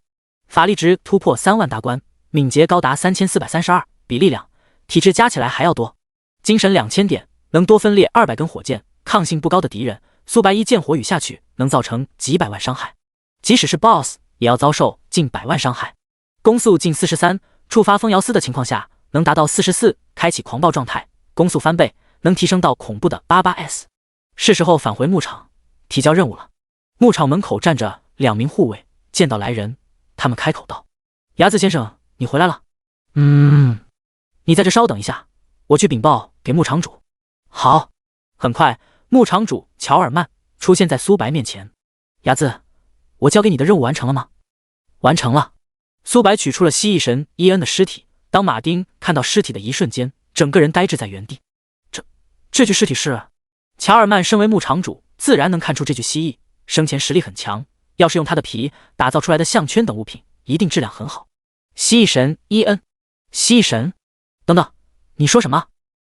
法力值突破3万大关，敏捷高达3432，比力量、体质加起来还要多。精神2000点，能多分裂200根火箭，抗性不高的敌人，苏白一剑火雨下去能造成几百万伤害，即使是 BOSS 也要遭受近100万伤害。攻速近43，触发风摇丝的情况下能达到44，开启狂暴状态，攻速翻倍，能提升到恐怖的 88s。 是时候返回牧场提交任务了。牧场门口站着2名护卫，见到来人，他们开口道：牙子先生，你回来了。你在这稍等一下，我去禀报给牧场主。好。很快，牧场主乔尔曼出现在苏白面前。牙子，我交给你的任务完成了吗？完成了。苏白取出了蜥蜴神伊恩的尸体，当马丁看到尸体的一瞬间，整个人呆滞在原地。这具尸体是？乔尔曼身为牧场主，自然能看出这具蜥蜴生前实力很强，要是用他的皮打造出来的项圈等物品，一定质量很好。蜥蜴神伊恩，蜥蜴神？等等，你说什么？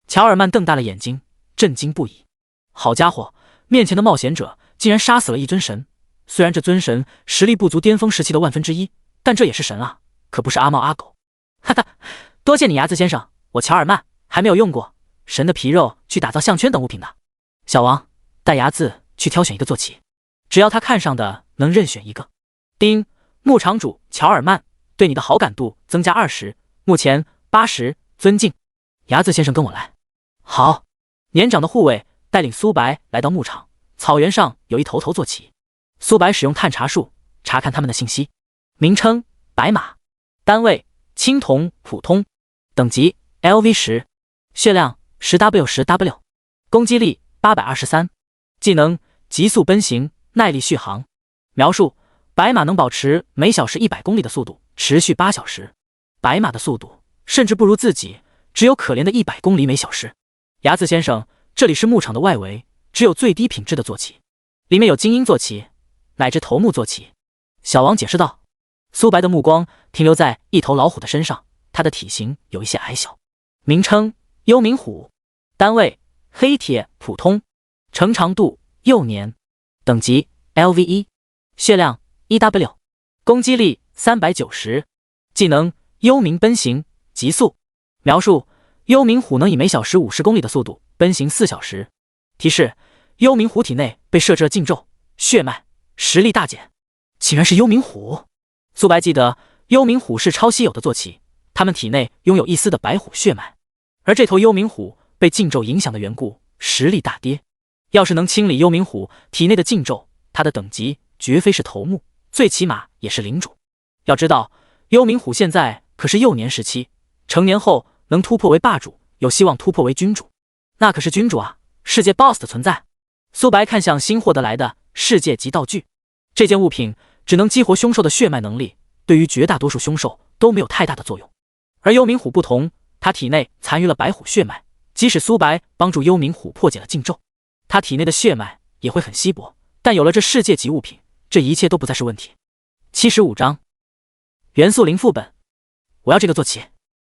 乔尔曼瞪大了眼睛，震惊不已。好家伙，面前的冒险者竟然杀死了一尊神！虽然这尊神实力不足巅峰时期的1/1000，但这也是神啊，可不是阿猫阿狗。哈哈，多谢你牙子先生，我乔尔曼还没有用过神的皮肉去打造项圈等物品的。小王，带牙子去挑选一个坐骑，只要他看上的能任选一个。丁，牧场主乔尔曼，对你的好感度增加20，目前80，尊敬。牙子先生跟我来。好。年长的护卫带领苏白来到牧场，草原上有一头坐骑。苏白使用探查术查看他们的信息，名称白马，单位青铜普通，等级 LV10，血量 10W，攻击力823，技能急速奔行，耐力续航。描述：白马能保持每小时100公里的速度，持续8小时。白马的速度甚至不如自己，只有可怜的100公里每小时。牙子先生，这里是牧场的外围，只有最低品质的坐骑，里面有精英坐骑乃至头目坐骑。小王解释道。苏白的目光停留在一头老虎的身上，它的体型有一些矮小。名称幽冥虎，单位黑铁普通，成长度幼年，等级 LV1，血量 1W， 攻击力390，技能幽冥奔行，急速。描述：幽冥虎能以每小时50公里的速度奔行4小时。提示：幽冥虎体内被设置了禁咒，血脉实力大减。竟然是幽冥虎！苏白记得幽冥虎是超稀有的坐骑，他们体内拥有一丝的白虎血脉，而这头幽冥虎被禁咒影响的缘故，实力大跌。要是能清理幽冥虎体内的禁咒，他的等级绝非是头目，最起码也是领主。要知道，幽冥虎现在可是幼年时期，成年后能突破为霸主，有希望突破为君主，那可是君主啊，世界 BOSS 的存在。苏白看向新获得来的世界级道具，这件物品只能激活凶兽的血脉能力，对于绝大多数凶兽都没有太大的作用。而幽冥虎不同，它体内残余了白虎血脉，即使苏白帮助幽冥虎破解了禁咒，它体内的血脉也会很稀薄。但有了这世界级物品，这一切都不再是问题。75章元素灵副本，我要这个坐骑。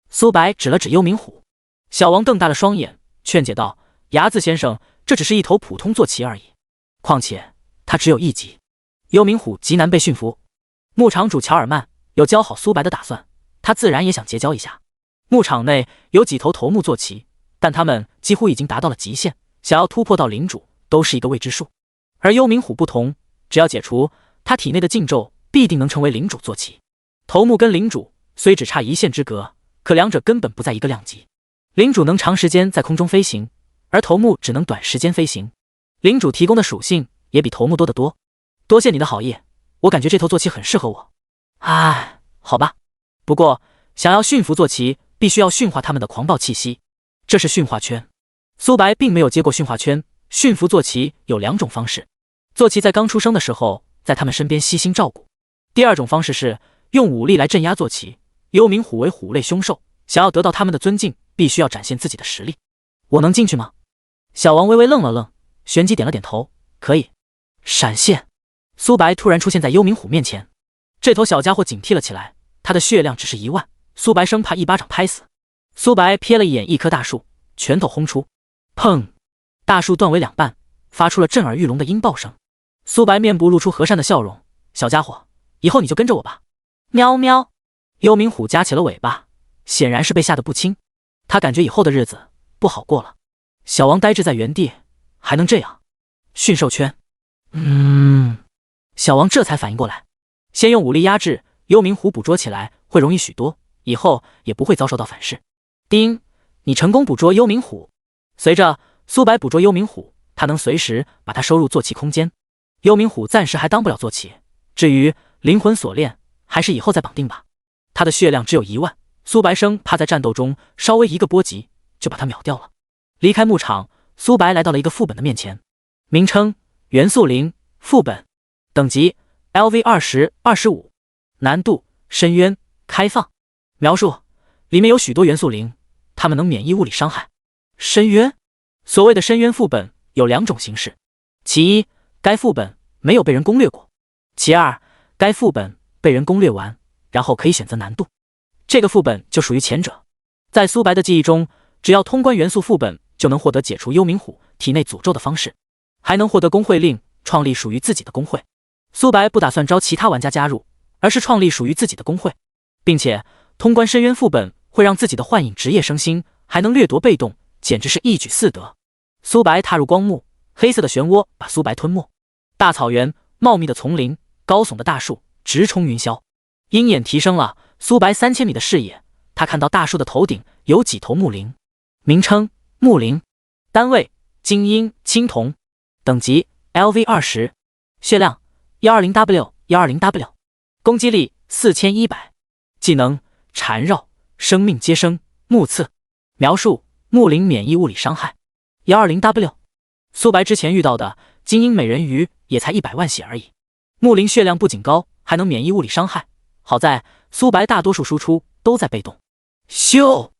苏白指了指幽冥虎。小王瞪大了双眼，劝解道：牙子先生，这只是一头普通坐骑而已，况且它只有1级。幽冥虎极难被驯服。牧场主乔尔曼有交好苏白的打算，他自然也想结交一下。牧场内有几头头目坐骑，但他们几乎已经达到了极限，想要突破到领主都是一个未知数。而幽冥虎不同，只要解除他体内的禁咒，必定能成为领主坐骑。头目跟领主虽只差1线之隔，可两者根本不在一个量级。领主能长时间在空中飞行，而头目只能短时间飞行。领主提供的属性也比头目多得多。多谢你的好意，我感觉这头坐骑很适合我。唉，好吧。不过想要驯服坐骑，必须要驯化他们的狂暴气息，这是驯化圈。苏白并没有接过驯化圈。驯服坐骑有2种方式，坐骑在刚出生的时候在他们身边悉心照顾。第2种方式是用武力来镇压坐骑。幽冥虎为虎类凶兽，想要得到他们的尊敬，必须要展现自己的实力。我能进去吗？小王微微愣了愣，旋即点了点头，可以。闪现，苏白突然出现在幽冥虎面前。这头小家伙警惕了起来，他的血量只是1万，苏白生怕一巴掌拍死。苏白瞥了一眼一棵大树，拳头轰出，砰！大树断为2半，发出了震耳欲聋的音爆声。苏白面部露出和善的笑容，小家伙，以后你就跟着我吧。喵喵！幽冥虎夹起了尾巴，显然是被吓得不轻，他感觉以后的日子不好过了。小王呆滞在原地，还能这样？驯兽圈。小王这才反应过来，先用武力压制幽冥虎，捕捉起来会容易许多，以后也不会遭受到反噬。丁，你成功捕捉幽冥虎。随着苏白捕捉幽冥虎，他能随时把它收入坐骑空间。幽冥虎暂时还当不了坐骑，至于灵魂锁链，还是以后再绑定吧。他的血量只有1万，苏白生怕在战斗中稍微一个波及就把他秒掉了。离开牧场，苏白来到了一个副本的面前，名称元素灵副本，等级 LV20-25，难度深渊开放。描述：里面有许多元素灵，它们能免疫物理伤害。深渊，所谓的深渊副本有2种形式，其一，该副本没有被人攻略过。其二，该副本被人攻略完，然后可以选择难度。这个副本就属于前者。在苏白的记忆中，只要通关元素副本，就能获得解除幽冥虎体内诅咒的方式，还能获得工会令，创立属于自己的工会。苏白不打算招其他玩家加入，而是创立属于自己的工会，并且通关深渊副本会让自己的幻影职业升星，还能掠夺被动，简直是一举四得。苏白踏入光幕，黑色的漩涡把苏白吞没。大草原，茂密的丛林，高耸的大树直冲云霄。鹰眼提升了苏白3000米的视野，他看到大树的头顶有几头木灵，名称木灵，单位精英青铜，等级 LV20， 血量 120W， 攻击力4100，技能缠绕，生命接生，目刺。描述：木灵免疫物理伤害 120W。 苏白之前遇到的精英美人鱼也才100万血而已，木灵血量不仅高，还能免疫物理伤害。好在苏白大多数输出都在被动。咻！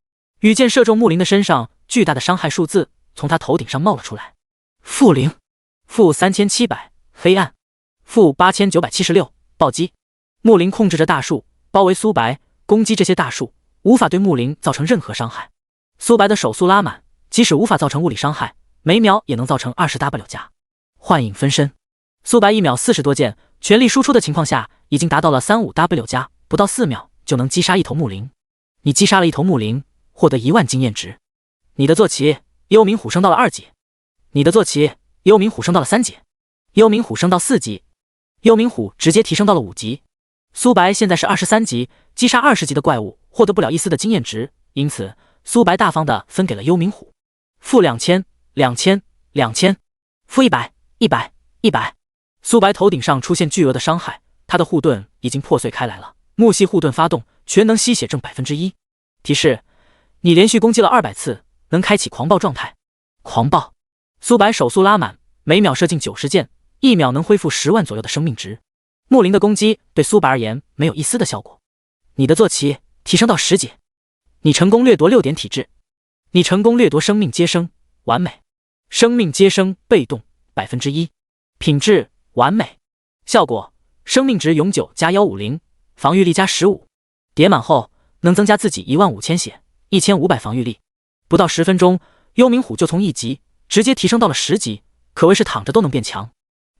羽箭射中木灵的身上，巨大的伤害数字从他头顶上冒了出来。负0，负3700，黑暗，负8976，暴击。木灵控制着大树，包围苏白，攻击这些大树，无法对木灵造成任何伤害。苏白的手速拉满，即使无法造成物理伤害，每秒也能造成20W 加。幻影分身，苏白1秒40多件，全力输出的情况下，已经达到了35W 加，不到4秒就能击杀一头木灵。你击杀了一头木灵，获得1万经验值。你的坐骑幽冥虎升到了2级，你的坐骑幽冥虎升到了3级，幽冥虎升到4级，幽冥虎直接提升到了5级。苏白现在是23级，击杀20级的怪物获得不了一丝的经验值，因此苏白大方的分给了幽冥虎。负2000、2000、2000，负100、100、100。苏白头顶上出现巨额的伤害，他的护盾已经破碎开来了。木系护盾发动，全能吸血症 1%。 提示：你连续攻击了200次，能开启狂暴状态。狂暴！苏白手速拉满，每秒射进90箭，1秒能恢复10万左右的生命值。木灵的攻击对苏白而言没有一丝的效果。你的坐骑提升到10级，你成功掠夺6点体质，你成功掠夺生命接生，完美。生命接生被动 1%， 品质完美，效果生命值永久加150，防御力加15，叠满后能增加自己15000血，1500防御力。不到10分钟，幽冥虎就从1级直接提升到了10级，可谓是躺着都能变强。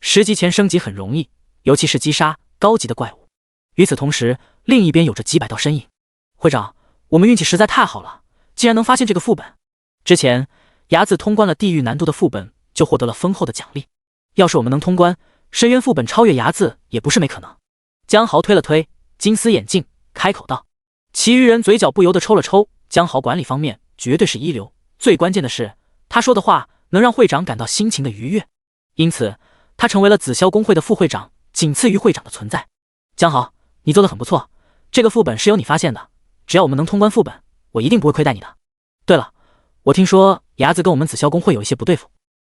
10级前升级很容易，尤其是击杀高级的怪物。与此同时，另一边有着几百道身影。会长，我们运气实在太好了，竟然能发现这个副本。之前睚眦通关了地狱难度的副本，就获得了丰厚的奖励。要是我们能通关深渊副本，超越睚眦也不是没可能。江豪推了推金丝眼镜，开口道。其余人嘴角不由得抽了抽。江豪管理方面绝对是一流，最关键的是他说的话能让会长感到心情的愉悦，因此他成为了紫霄工会的副会长，仅次于会长的存在。江豪，你做得很不错，这个副本是由你发现的，只要我们能通关副本，我一定不会亏待你的。对了，我听说睚眦跟我们紫霄工会有一些不对付，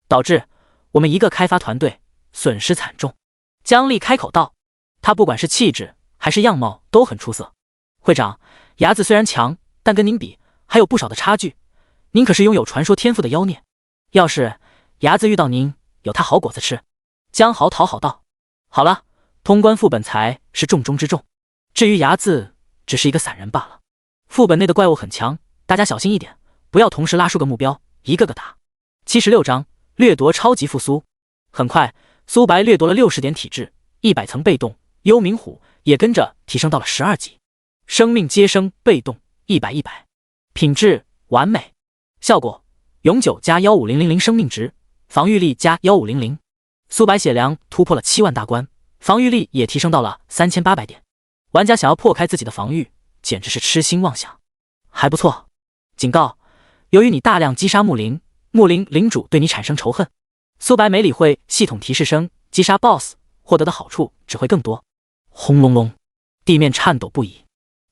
导致我们一个开发团队损失惨重。江丽开口道，他不管是气质还是样貌都很出色。会长，睚眦虽然强，但跟您比还有不少的差距，您可是拥有传说天赋的妖孽，要是睚眦遇到您，有他好果子吃。江豪讨好道。好了，通关副本才是重中之重，至于睚眦只是一个散人罢了。副本内的怪物很强，大家小心一点，不要同时拉数个目标，一个个打。76章掠夺超级复苏。很快，苏白掠夺了60点体质，100层被动，幽冥虎也跟着提升到了12级。生命接生被动100，品质完美，效果永久加15000生命值，防御力加1500。苏白血量突破了7万大关，防御力也提升到了3800点。玩家想要破开自己的防御，简直是痴心妄想。还不错，警告：由于你大量击杀木灵，木灵领主对你产生仇恨。苏白没理会系统提示声，击杀 BOSS 获得的好处只会更多。轰隆隆，地面颤抖不已。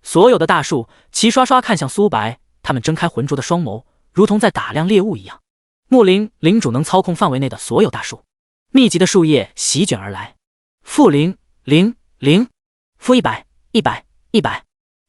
所有的大树齐刷刷看向苏白，他们睁开浑浊的双眸，如同在打量猎物一样。木灵领主能操控范围内的所有大树，密集的树叶席卷而来。负0、0、0，负100、100、100，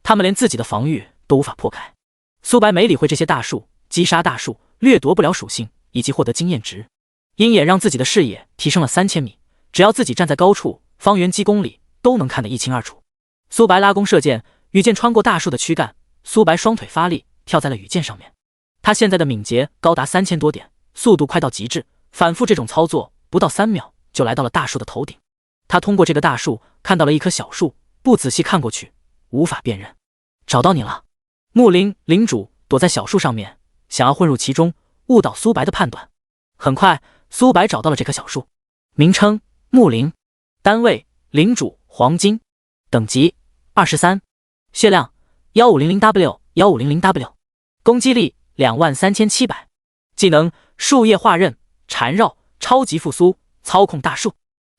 他们连自己的防御都无法破开。苏白没理会这些大树，击杀大树，掠夺不了属性以及获得经验值。鹰眼让自己的视野提升了3000米，只要自己站在高处，方圆几公里都能看得一清二楚。苏白拉弓射箭，羽箭穿过大树的躯干，苏白双腿发力，跳在了羽箭上面。他现在的敏捷高达3000多点，速度快到极致，反复这种操作，不到3秒就来到了大树的头顶。他通过这个大树看到了一棵小树，不仔细看过去，无法辨认。找到你了！木林领主躲在小树上面，想要混入其中，误导苏白的判断。很快，苏白找到了这棵小树，名称木林，单位领主黄金，等级23，血量 1500W，1500W， 攻击力23700，技能树叶化刃、缠绕、超级复苏、操控大树。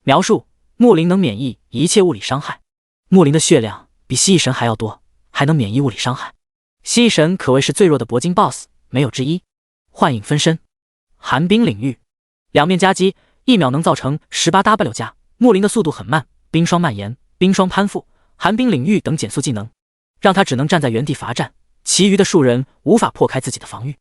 描述：木林能免疫一切物理伤害。木林的血量比蜥蜴神还要多，还能免疫物理伤害。蜥蜴神可谓是最弱的铂金 BOSS， 没有之一。幻影分身，寒冰领域，两面夹击，1秒能造成 18W 加。木林的速度很慢，冰霜蔓延、冰霜攀附、寒冰领域等减速技能，让他只能站在原地罚站，其余的树人无法破开自己的防御。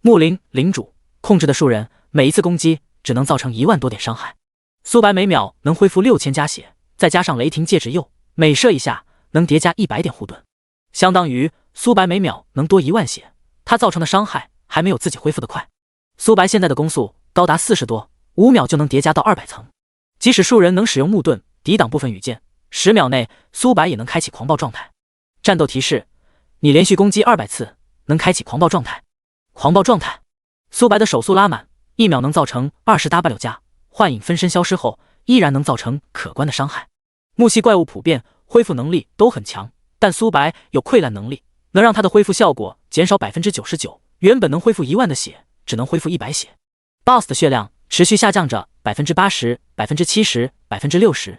木林领主控制的树人每一次攻击只能造成1万多点伤害。苏白每秒能恢复6000加血，再加上雷霆戒指鼬，每射一下能叠加100点护盾，相当于苏白每秒能多1万血，他造成的伤害还没有自己恢复的快。苏白现在的攻速高达40多，5秒就能叠加到200层。即使树人能使用木盾抵挡部分羽箭，10秒内苏白也能开启狂暴状态。战斗提示：你连续攻击200次，能开启狂暴状态。狂暴状态，苏白的手速拉满，1秒能造成 20W 加。幻影分身消失后，依然能造成可观的伤害。木系怪物普遍恢复能力都很强，但苏白有溃烂能力，能让他的恢复效果减少 99%， 原本能恢复1万的血，只能恢复100血。BOSS 的血量持续下降着 80%、70%、60%，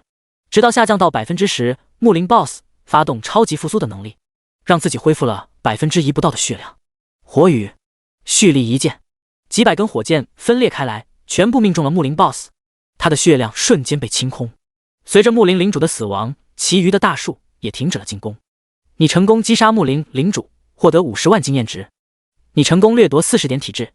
直到下降到 10%。木林 BOSS 发动超级复苏的能力，让自己恢复了1%不到的血量。火雨，蓄力一箭，几百根火箭分裂开来，全部命中了木林 BOSS， 他的血量瞬间被清空。随着木林领主的死亡，其余的大树也停止了进攻。你成功击杀木林领主，获得50万经验值。你成功掠夺40点体质。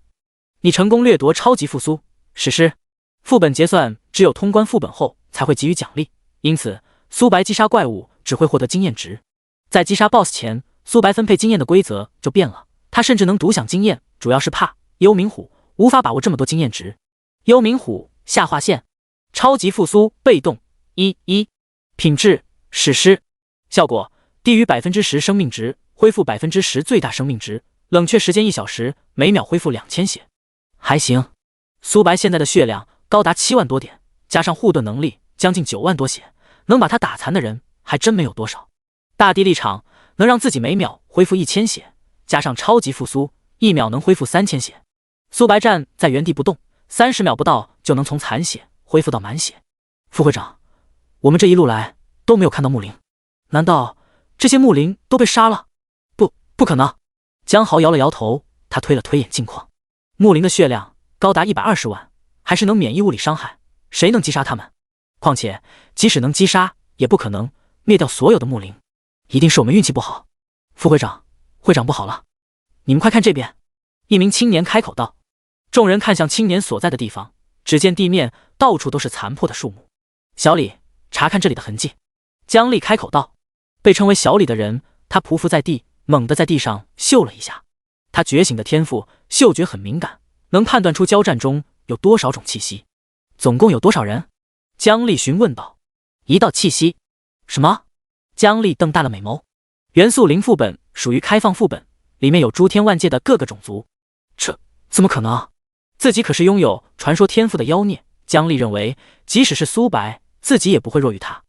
你成功掠夺超级复苏。史诗副本结算只有通关副本后才会给予奖励，因此苏白击杀怪物只会获得经验值。在击杀 BOSS 前，苏白分配经验的规则就变了，他甚至能独享经验，主要是怕幽冥虎无法把握这么多经验值。幽冥虎下划线，超级复苏被动1，品质史诗，效果低于 10% 生命值，恢复 10% 最大生命值，冷却时间1小时，每秒恢复2000血。还行，苏白现在的血量高达7万多点，加上护盾能力将近9万多血，能把他打残的人还真没有多少。大地立场能让自己每秒恢复1000血，加上超级复苏，1秒能恢复3000血。苏白站在原地不动，30秒不到就能从残血恢复到满血。副会长，我们这一路来都没有看到木灵，难道这些木灵都被杀了？不可能。江豪摇了摇头，他推了推眼镜框。木灵的血量高达120万，还是能免疫物理伤害，谁能击杀他们？况且即使能击杀，也不可能灭掉所有的木灵，一定是我们运气不好。副会长，会长不好了，你们快看这边！一名青年开口道。众人看向青年所在的地方，只见地面到处都是残破的树木。小李，查看这里的痕迹。姜丽开口道。被称为小李的人，他匍匐在地，猛地在地上嗅了一下。他觉醒的天赋，嗅觉很敏感，能判断出交战中有多少种气息。总共有多少人？姜丽询问道。1道气息。什么？姜丽瞪大了美眸。元素灵副本属于开放副本，里面有诸天万界的各个种族。这怎么可能？自己可是拥有传说天赋的妖孽，姜丽认为即使是苏白，自己也不会弱于他。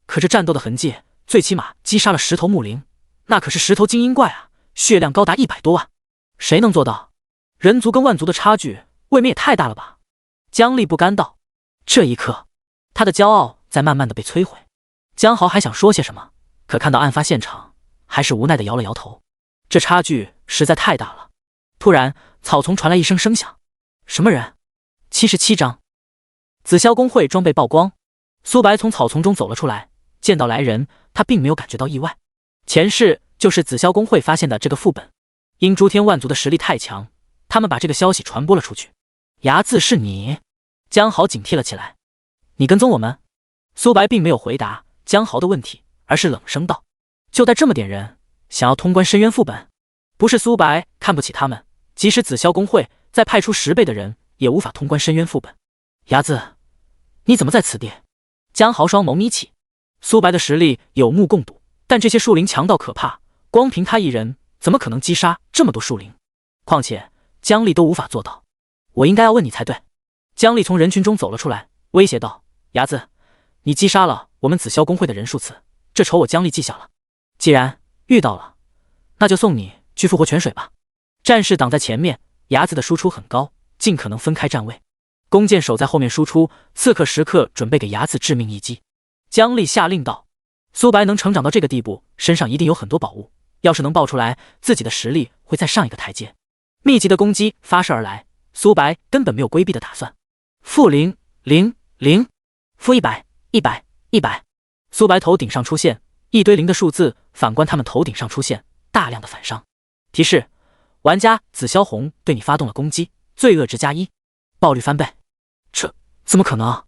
可这战斗的痕迹，最起码击杀了10头木灵，那可是10头精英怪啊，血量高达100多万。谁能做到？人族跟万族的差距未免也太大了吧？姜丽不甘道。这一刻，他的骄傲在慢慢的被摧毁。江豪还想说些什么，可看到案发现场，还是无奈的摇了摇头。这差距实在太大了。突然，草丛传来一声声响。什么人？77章。紫霄工会装备曝光。苏白从草丛中走了出来，见到来人，他并没有感觉到意外。前世就是紫霄工会发现的这个副本，因诸天万族的实力太强，他们把这个消息传播了出去。睚眦是你？江豪警惕了起来。你跟踪我们？苏白并没有回答江豪的问题，而是冷声道：就带这么点人，想要通关深渊副本？不是苏白看不起他们，即使紫霄公会再派出10倍的人，也无法通关深渊副本。伢子，你怎么在此地？江豪双眸眯起，苏白的实力有目共睹，但这些树林强到可怕，光凭他一人怎么可能击杀这么多树林？况且江丽都无法做到，我应该要问你才对。江丽从人群中走了出来，威胁道：伢子，你击杀了我们紫霄公会的人数次，这仇我江丽记下了。既然遇到了，那就送你去复活泉水吧。战士挡在前面，伢子的输出很高，尽可能分开站位。弓箭手在后面输出，刺客时刻准备给伢子致命一击。江丽下令道：苏白能成长到这个地步，身上一定有很多宝物，要是能爆出来，自己的实力会再上一个台阶。密集的攻击发射而来，苏白根本没有规避的打算。负000-负100、100、100。苏白头顶上出现一堆零的数字，反观他们头顶上出现大量的反伤。提示：玩家紫霄红对你发动了攻击，罪恶值+1，爆率翻倍。这怎么可能？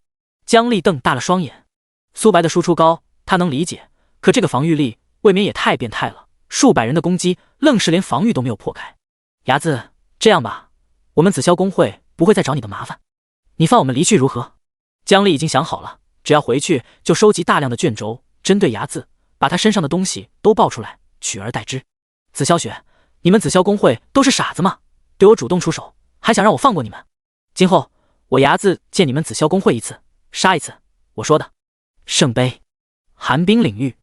江丽瞪大了双眼。苏白的输出高，他能理解，可这个防御力未免也太变态了，数百人的攻击愣是连防御都没有破开。伢子，这样吧，我们紫霄公会不会再找你的麻烦，你放我们离去如何？江丽已经想好了，只要回去就收集大量的卷轴，针对伢子，把他身上的东西都爆出来，取而代之。紫霄雪，你们紫霄公会都是傻子吗？对我主动出手，还想让我放过你们？今后我伢子见你们紫霄公会一次，杀一次。我说的。圣杯，寒冰领域。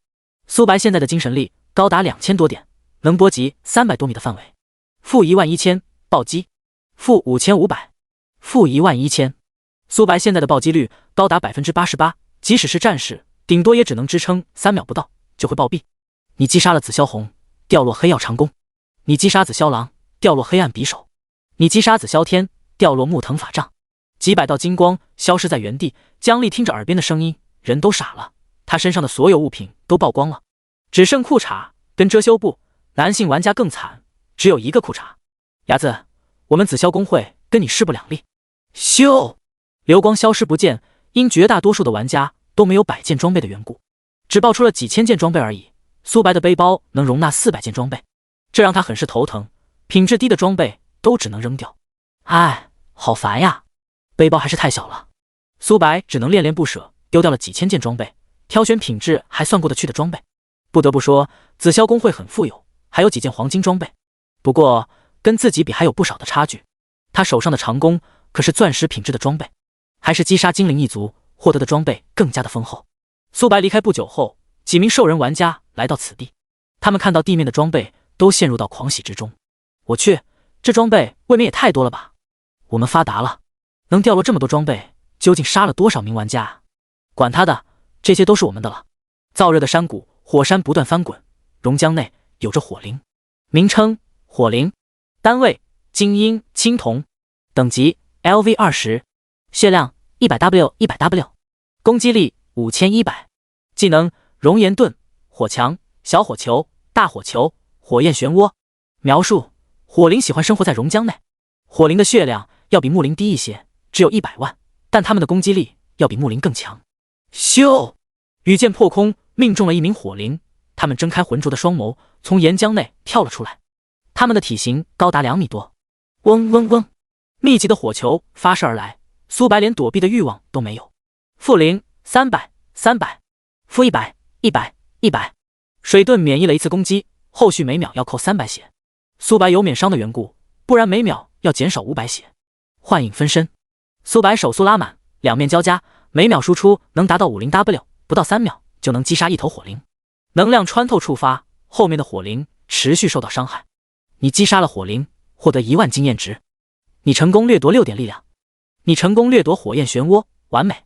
苏白现在的精神力高达2000多点，能波及300多米的范围。负11000，暴击。负5500，负11000。苏白现在的暴击率高达88%，即使是战士，顶多也只能支撑3秒不到就会暴毙。你击杀了紫霄红，掉落黑曜长弓；你击杀紫霄狼，掉落黑暗匕首；你击杀紫霄天，掉落木藤法杖。几百道金光消失在原地。江丽听着耳边的声音，人都傻了，他身上的所有物品都曝光了，只剩裤衩跟遮羞布。男性玩家更惨，只有一个裤衩。伢子，我们紫霄公会跟你势不两立。咻！流光消失不见，因绝大多数的玩家都没有100件装备的缘故，只爆出了几千件装备而已。苏白的背包能容纳400件装备，这让他很是头疼，品质低的装备都只能扔掉。哎，好烦呀，背包还是太小了。苏白只能恋恋不舍，丢掉了几千件装备，挑选品质还算过得去的装备。不得不说，紫霄公会很富有，还有几件黄金装备，不过跟自己比还有不少的差距。他手上的长弓可是钻石品质的装备，还是击杀精灵一族获得的装备更加的丰厚。苏白离开不久后，几名兽人玩家来到此地，他们看到地面的装备都陷入到狂喜之中。我去，这装备未免也太多了吧！我们发达了，能掉落这么多装备，究竟杀了多少名玩家啊？管他的，这些都是我们的了。燥热的山谷，火山不断翻滚，熔浆内有着火灵，名称火灵，单位精英青铜，等级 LV20，血量 100W，攻击力5100，技能熔岩盾，火墙，小火球，大火球，火焰漩涡。描述：火灵喜欢生活在熔浆内，火灵的血量要比木灵低一些，只有100万，但他们的攻击力要比木灵更强。咻！羽箭破空，命中了一名火灵，他们睁开浑浊的双眸，从岩浆内跳了出来。他们的体型高达2米多。嗡嗡嗡，密集的火球发射而来，苏白连躲避的欲望都没有。负0、300、300，负100、100、100。水遁免疫了一次攻击，后续每秒要扣300血。苏白有免伤的缘故，不然每秒要减少500血。幻影分身，苏白手速拉满，两面交加，每秒输出能达到50W，不到3秒就能击杀一头火灵。能量穿透触发，后面的火灵持续受到伤害。你击杀了火灵，获得1万经验值。你成功掠夺6点力量。你成功掠夺火焰漩涡，完美。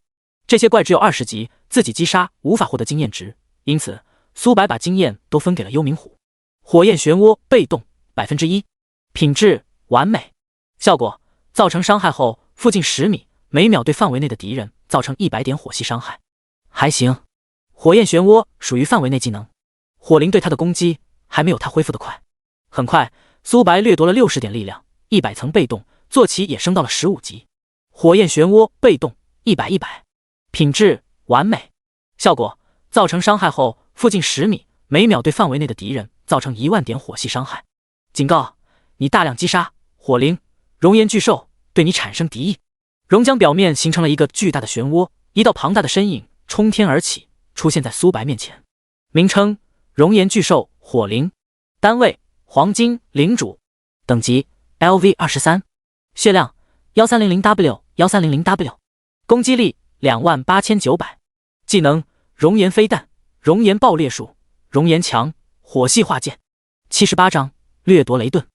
这些怪只有20级，自己击杀无法获得经验值，因此苏白把经验都分给了幽冥虎。火焰漩涡被动 1%， 品质完美。效果：造成伤害后，附近10米每秒对范围内的敌人造成100点火系伤害，还行。火焰漩涡属于范围内技能，火灵对他的攻击还没有他恢复的快。很快，苏白掠夺了60点力量，100层被动，坐骑也升到了15级。火焰漩涡被动100，品质完美，效果造成伤害后附近10米，每秒对范围内的敌人造成1万点火系伤害。警告：你大量击杀火灵熔岩巨兽，对你产生敌意。熔浆表面形成了一个巨大的漩涡，一道庞大的身影冲天而起，出现在苏白面前。名称：熔岩巨兽火灵，单位：黄金领主，等级 LV23， 血量 1300W， 攻击力28900，技能：熔岩飞弹、熔岩爆裂术、熔岩墙、火系化剑。78章掠夺雷盾，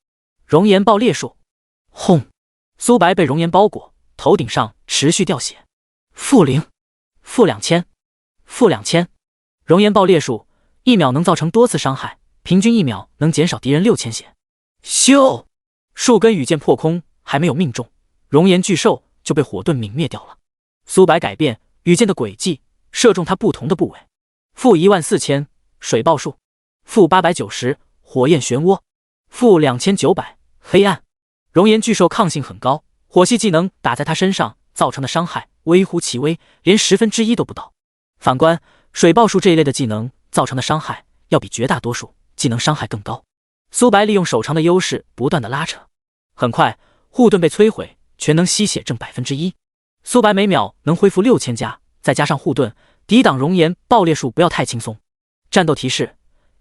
熔岩爆裂术。轰！苏白被熔岩包裹，头顶上持续掉血。-0，-2000，-2000。熔岩爆裂术，1秒能造成多次伤害，平均1秒能减少敌人6000血。咻！数根羽箭破空，还没有命中，熔岩巨兽就被火盾泯灭掉了。苏白改变羽箭的轨迹，射中他不同的部位。-14000，水爆术。-890，火焰漩涡。-2900，黑暗。熔岩巨兽抗性很高，火系技能打在他身上造成的伤害微乎其微，连1/10都不到。反观水爆术这一类的技能造成的伤害要比绝大多数技能伤害更高。苏白利用手长的优势不断的拉扯，很快护盾被摧毁，全能吸血挣 1%。苏白每秒能恢复6000加，再加上护盾，抵挡熔岩爆裂术不要太轻松。战斗提示：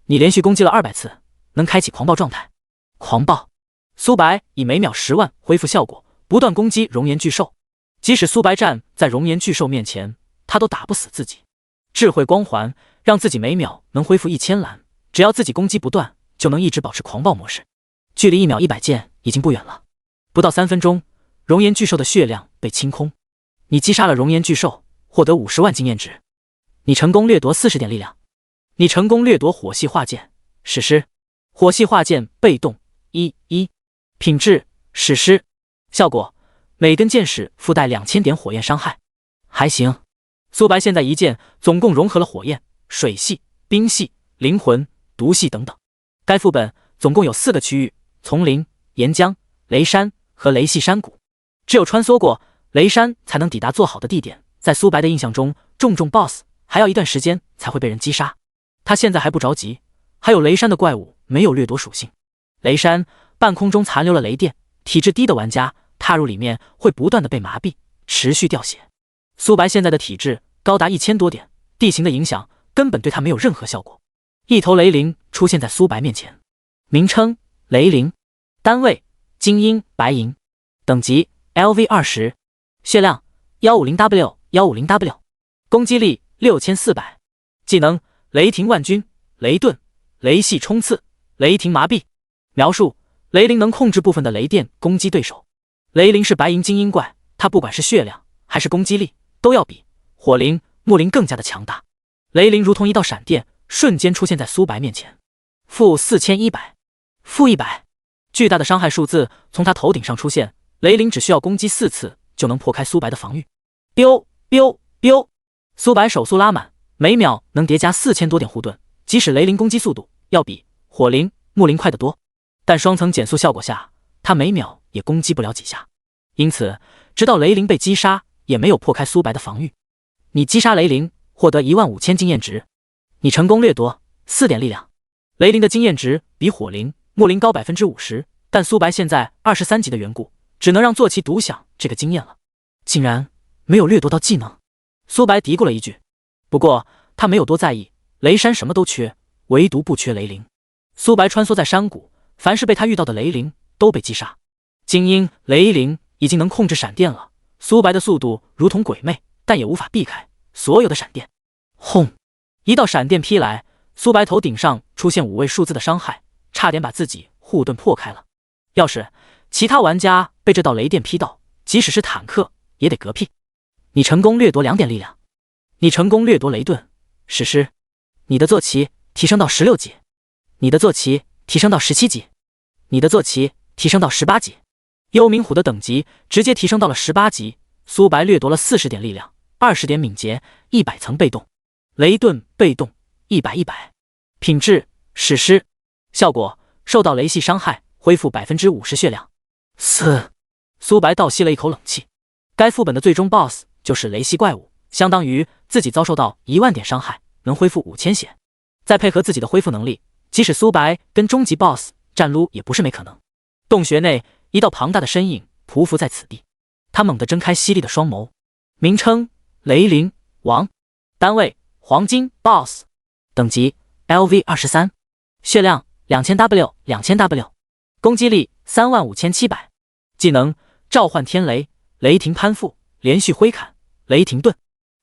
你连续攻击了200次，能开启狂暴状态。狂暴！苏白以每秒10万恢复效果，不断攻击熔岩巨兽。即使苏白站在熔岩巨兽面前，他都打不死自己。智慧光环让自己每秒能恢复1000蓝，只要自己攻击不断，就能一直保持狂暴模式。距离1秒100剑已经不远了。不到3分钟，熔岩巨兽的血量被清空。你击杀了熔岩巨兽，获得50万经验值。你成功掠夺40点力量。你成功掠夺火系化剑史诗。火系化剑被动1/1，品质史诗，效果每根箭矢附带2000点火焰伤害，还行。苏白现在一剑总共融合了火焰、水系、冰系、灵魂、毒系等等。该副本总共有4个区域：丛林、岩浆、雷山和雷系山谷。只有穿梭过雷山才能抵达做好的地点。在苏白的印象中，重 BOSS 还要一段时间才会被人击杀。他现在还不着急，还有雷山的怪物没有掠夺属性。雷山半空中残留了雷电，体质低的玩家踏入里面会不断的被麻痹，持续掉血。苏白现在的体质高达1000多点，地形的影响根本对他没有任何效果。一头雷灵出现在苏白面前，名称：雷灵，单位：精英白银，等级 LV20， 血量 150W， 攻击力6400，技能：雷霆万钧、雷盾、雷系冲刺、雷霆麻痹。描述：雷灵能控制部分的雷电攻击对手。雷灵是白银精英怪，他不管是血量还是攻击力都要比火灵、木灵更加的强大。雷灵如同一道闪电，瞬间出现在苏白面前。-4100， -100，巨大的伤害数字从他头顶上出现。雷灵只需要攻击4次就能破开苏白的防御。biu biu biu，苏白手速拉满，每秒能叠加4000多点护盾，即使雷灵攻击速度要比火灵、木灵快得多，但双层减速效果下，他每秒也攻击不了几下，因此直到雷灵被击杀，也没有破开苏白的防御。你击杀雷灵，获得15000经验值。你成功掠夺4点力量。雷灵的经验值比火灵、木灵高 50%， 但苏白现在23级的缘故，只能让坐骑独享这个经验了。竟然没有掠夺到技能，苏白嘀咕了一句。不过他没有多在意，雷山什么都缺，唯独不缺雷灵。苏白穿梭在山谷，凡是被他遇到的雷灵都被击杀。精英雷灵已经能控制闪电了，苏白的速度如同鬼魅，但也无法避开所有的闪电。轰！一道闪电劈来，苏白头顶上出现5位数字的伤害，差点把自己护盾破开了。要是其他玩家被这道雷电劈到，即使是坦克也得嗝屁。你成功掠夺2点力量。你成功掠夺雷盾史诗。你的坐骑提升到16级。你的坐骑提升到17级。你的坐骑提升到18级。幽冥虎的等级直接提升到了18级。苏白掠夺了40点力量，20点敏捷，100层被动。雷盾被动100-100，品质史诗，效果受到雷系伤害，恢复 50% 血量。苏白倒吸了一口冷气。该副本的最终 BOSS 就是雷系怪物，相当于自己遭受到10000点伤害，能恢复5000血。再配合自己的恢复能力，即使苏白跟终极 BOSS 战撸也不是没可能。洞穴内，一道庞大的身影匍匐在此地，他猛地睁开犀利的双眸。名称：雷灵王，单位：黄金 BOSS， 等级 LV23， 血量2000W， 攻击力35700，技能：召唤天雷，雷霆攀附，连续挥砍，雷霆盾。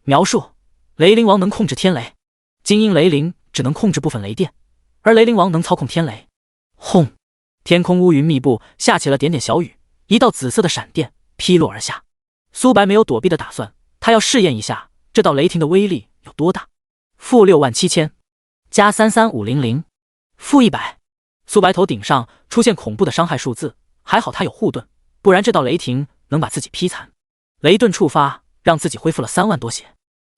描述：雷灵王能控制天雷，精英雷灵只能控制部分雷电，而雷灵王能操控天雷。轰！天空乌云密布，下起了点点小雨，一道紫色的闪电劈落而下。苏白没有躲避的打算，他要试验一下这道雷霆的威力有多大。-67000，加33500，-100。苏白头顶上出现恐怖的伤害数字，还好他有护盾，不然这道雷霆能把自己劈残。雷盾触发，让自己恢复了3万多血。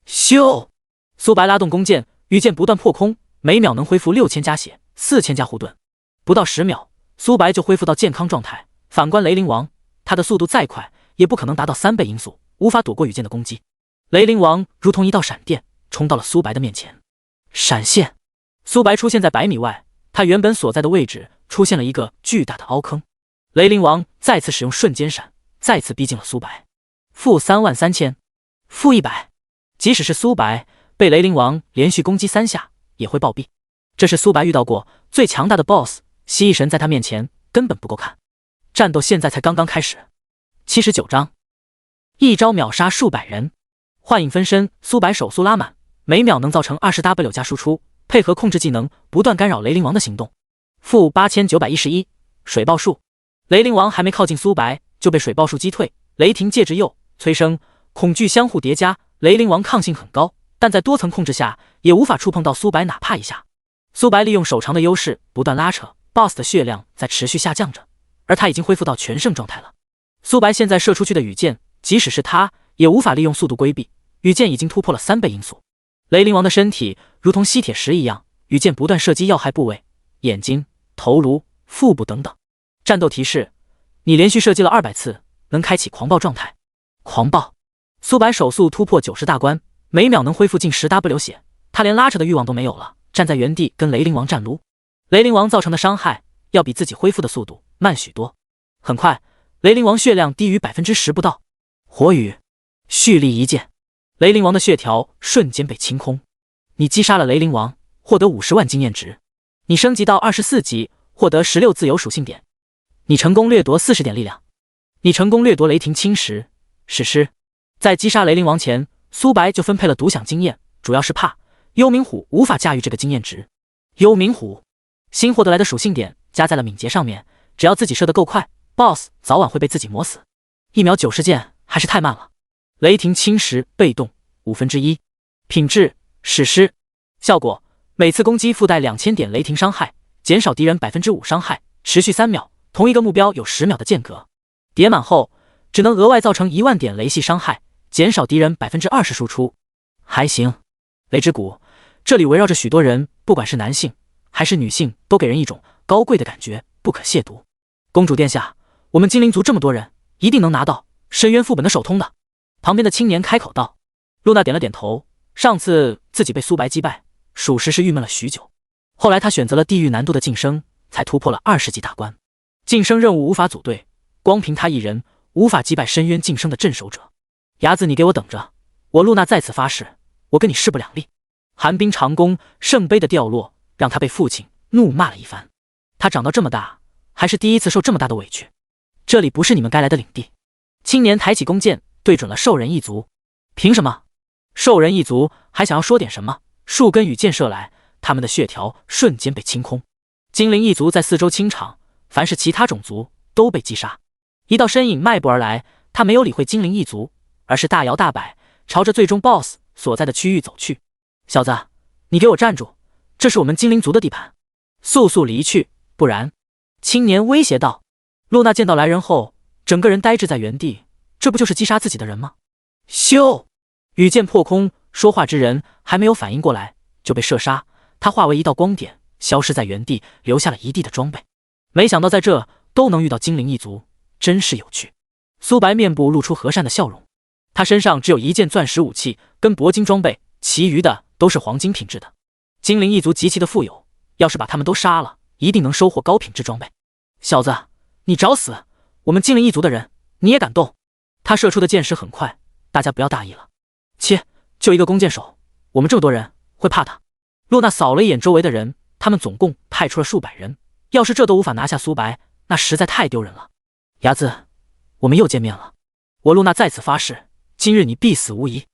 咻！苏白拉动弓箭，羽箭不断破空，每秒能恢复6000加血，4000加护盾。不到10秒，苏白就恢复到健康状态。反观雷灵王，他的速度再快，也不可能达到3倍音速，无法躲过羽箭的攻击。雷灵王如同一道闪电，冲到了苏白的面前。闪现！苏白出现在100米外，他原本所在的位置出现了一个巨大的凹坑。雷灵王再次使用瞬间闪，再次逼近了苏白。-33000， -100。即使是苏白被雷灵王连续攻击3下，也会暴毙。这是苏白遇到过最强大的 BOSS， 蜥蜴神在他面前根本不够看。战斗现在才刚刚开始。79章，一招秒杀数百人。幻影分身，苏白手速拉满，每秒能造成20W 加输出，配合控制技能，不断干扰雷灵王的行动。-8911，水爆术。雷灵王还没靠近苏白，就被水爆术击退。雷霆戒指右催生，恐惧相互叠加。雷灵王抗性很高，但在多层控制下，也无法触碰到苏白哪怕一下。苏白利用手长的优势，不断拉扯 BOSS 的血量在持续下降着，而他已经恢复到全胜状态了。苏白现在射出去的羽箭，即使是他也无法利用速度规避，羽箭已经突破了3倍音速。雷灵王的身体如同吸铁石一样，羽箭不断射击要害部位，眼睛、头颅、腹部等等。战斗提示：你连续射击了200次，能开启狂暴状态。狂暴！苏白手速突破90大关，每秒能恢复近10W 血，他连拉扯的欲望都没有了，站在原地跟雷灵王战撸。雷灵王造成的伤害要比自己恢复的速度慢许多。很快，雷灵王血量低于10%不到。火雨！蓄力一剑，雷灵王的血条瞬间被清空。你击杀了雷灵王，获得50万经验值。你升级到24级，获得16自由属性点。你成功掠夺40点力量。你成功掠夺雷霆侵蚀史诗。在击杀雷灵王前，苏白就分配了独享经验，主要是怕幽冥虎无法驾驭这个经验值。幽冥虎新获得来的属性点加在了敏捷上面，只要自己射得够快， BOSS 早晚会被自己磨死。1秒90件还是太慢了。雷霆侵蚀被动1/5，品质史诗。效果：每次攻击附带2000点雷霆伤害，减少敌人5%伤害，持续3秒，同一个目标有10秒的间隔。叠满后只能额外造成1万点雷系伤害，减少敌人20%输出。还行。雷之谷，这里围绕着许多人，不管是男性还是女性，都给人一种高贵的感觉，不可亵渎。公主殿下，我们精灵族这么多人，一定能拿到深渊副本的首通的。旁边的青年开口道。露娜点了点头，上次自己被苏白击败，属实是郁闷了许久。后来他选择了地狱难度的晋升，才突破了20级大关。晋升任务无法组队，光凭他一人无法击败深渊晋升的镇守者。伢子，你给我等着！我露娜在此发誓，我跟你势不两立。寒冰长弓圣杯的掉落，让他被父亲怒骂了一番。他长到这么大，还是第一次受这么大的委屈。这里不是你们该来的领地。青年抬起弓箭，对准了兽人一族。凭什么？兽人一族还想要说点什么，数根羽箭射来，他们的血条瞬间被清空。精灵一族在四周清场，凡是其他种族都被击杀。一道身影迈步而来，他没有理会精灵一族，而是大摇大摆朝着最终 BOSS 所在的区域走去。小子，你给我站住！这是我们精灵族的地盘，速速离去，不然！青年威胁道。露娜见到来人后，整个人呆滞在原地，这不就是击杀自己的人吗？咻！羽箭破空，说话之人还没有反应过来，就被射杀。他化为一道光点，消失在原地，留下了一地的装备。没想到在这都能遇到精灵一族，真是有趣。苏白面部露出和善的笑容。他身上只有一件钻石武器跟铂金装备，其余的都是黄金品质的。精灵一族极其的富有，要是把他们都杀了，一定能收获高品质装备。小子，你找死！我们精灵一族的人，你也敢动？他射出的箭矢很快，大家不要大意了。切，就一个弓箭手，我们这么多人会怕他？洛娜扫了一眼周围的人，他们总共派出了数百人，要是这都无法拿下苏白，那实在太丢人了。伢子，我们又见面了。我露娜在此发誓，今日你必死无疑。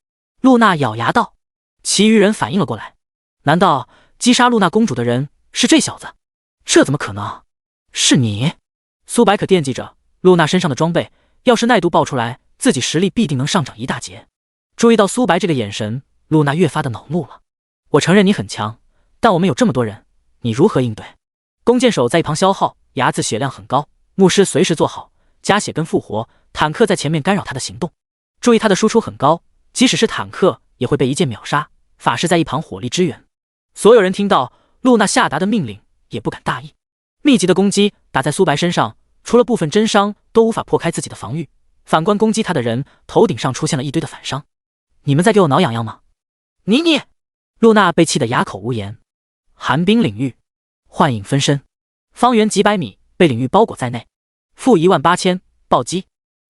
露娜咬牙道。其余人反应了过来，难道击杀露娜公主的人是这小子？这怎么可能？是你？苏白可惦记着露娜身上的装备，要是奈度爆出来，自己实力必定能上涨一大截。注意到苏白这个眼神，露娜越发的恼怒了。我承认你很强，但我们有这么多人，你如何应对？弓箭手在一旁消耗，伢子血量很高，牧师随时做好加血跟复活，坦克在前面干扰他的行动。注意他的输出很高，即使是坦克也会被一剑秒杀。法师在一旁火力支援。所有人听到露娜下达的命令，也不敢大意。密集的攻击打在苏白身上，除了部分真伤都无法破开自己的防御。反观攻击他的人，头顶上出现了一堆的反伤。你们在给我挠痒痒吗？你！露娜被气得哑口无言。寒冰领域，幻影分身，方圆几百米被领域包裹在内。-18000暴击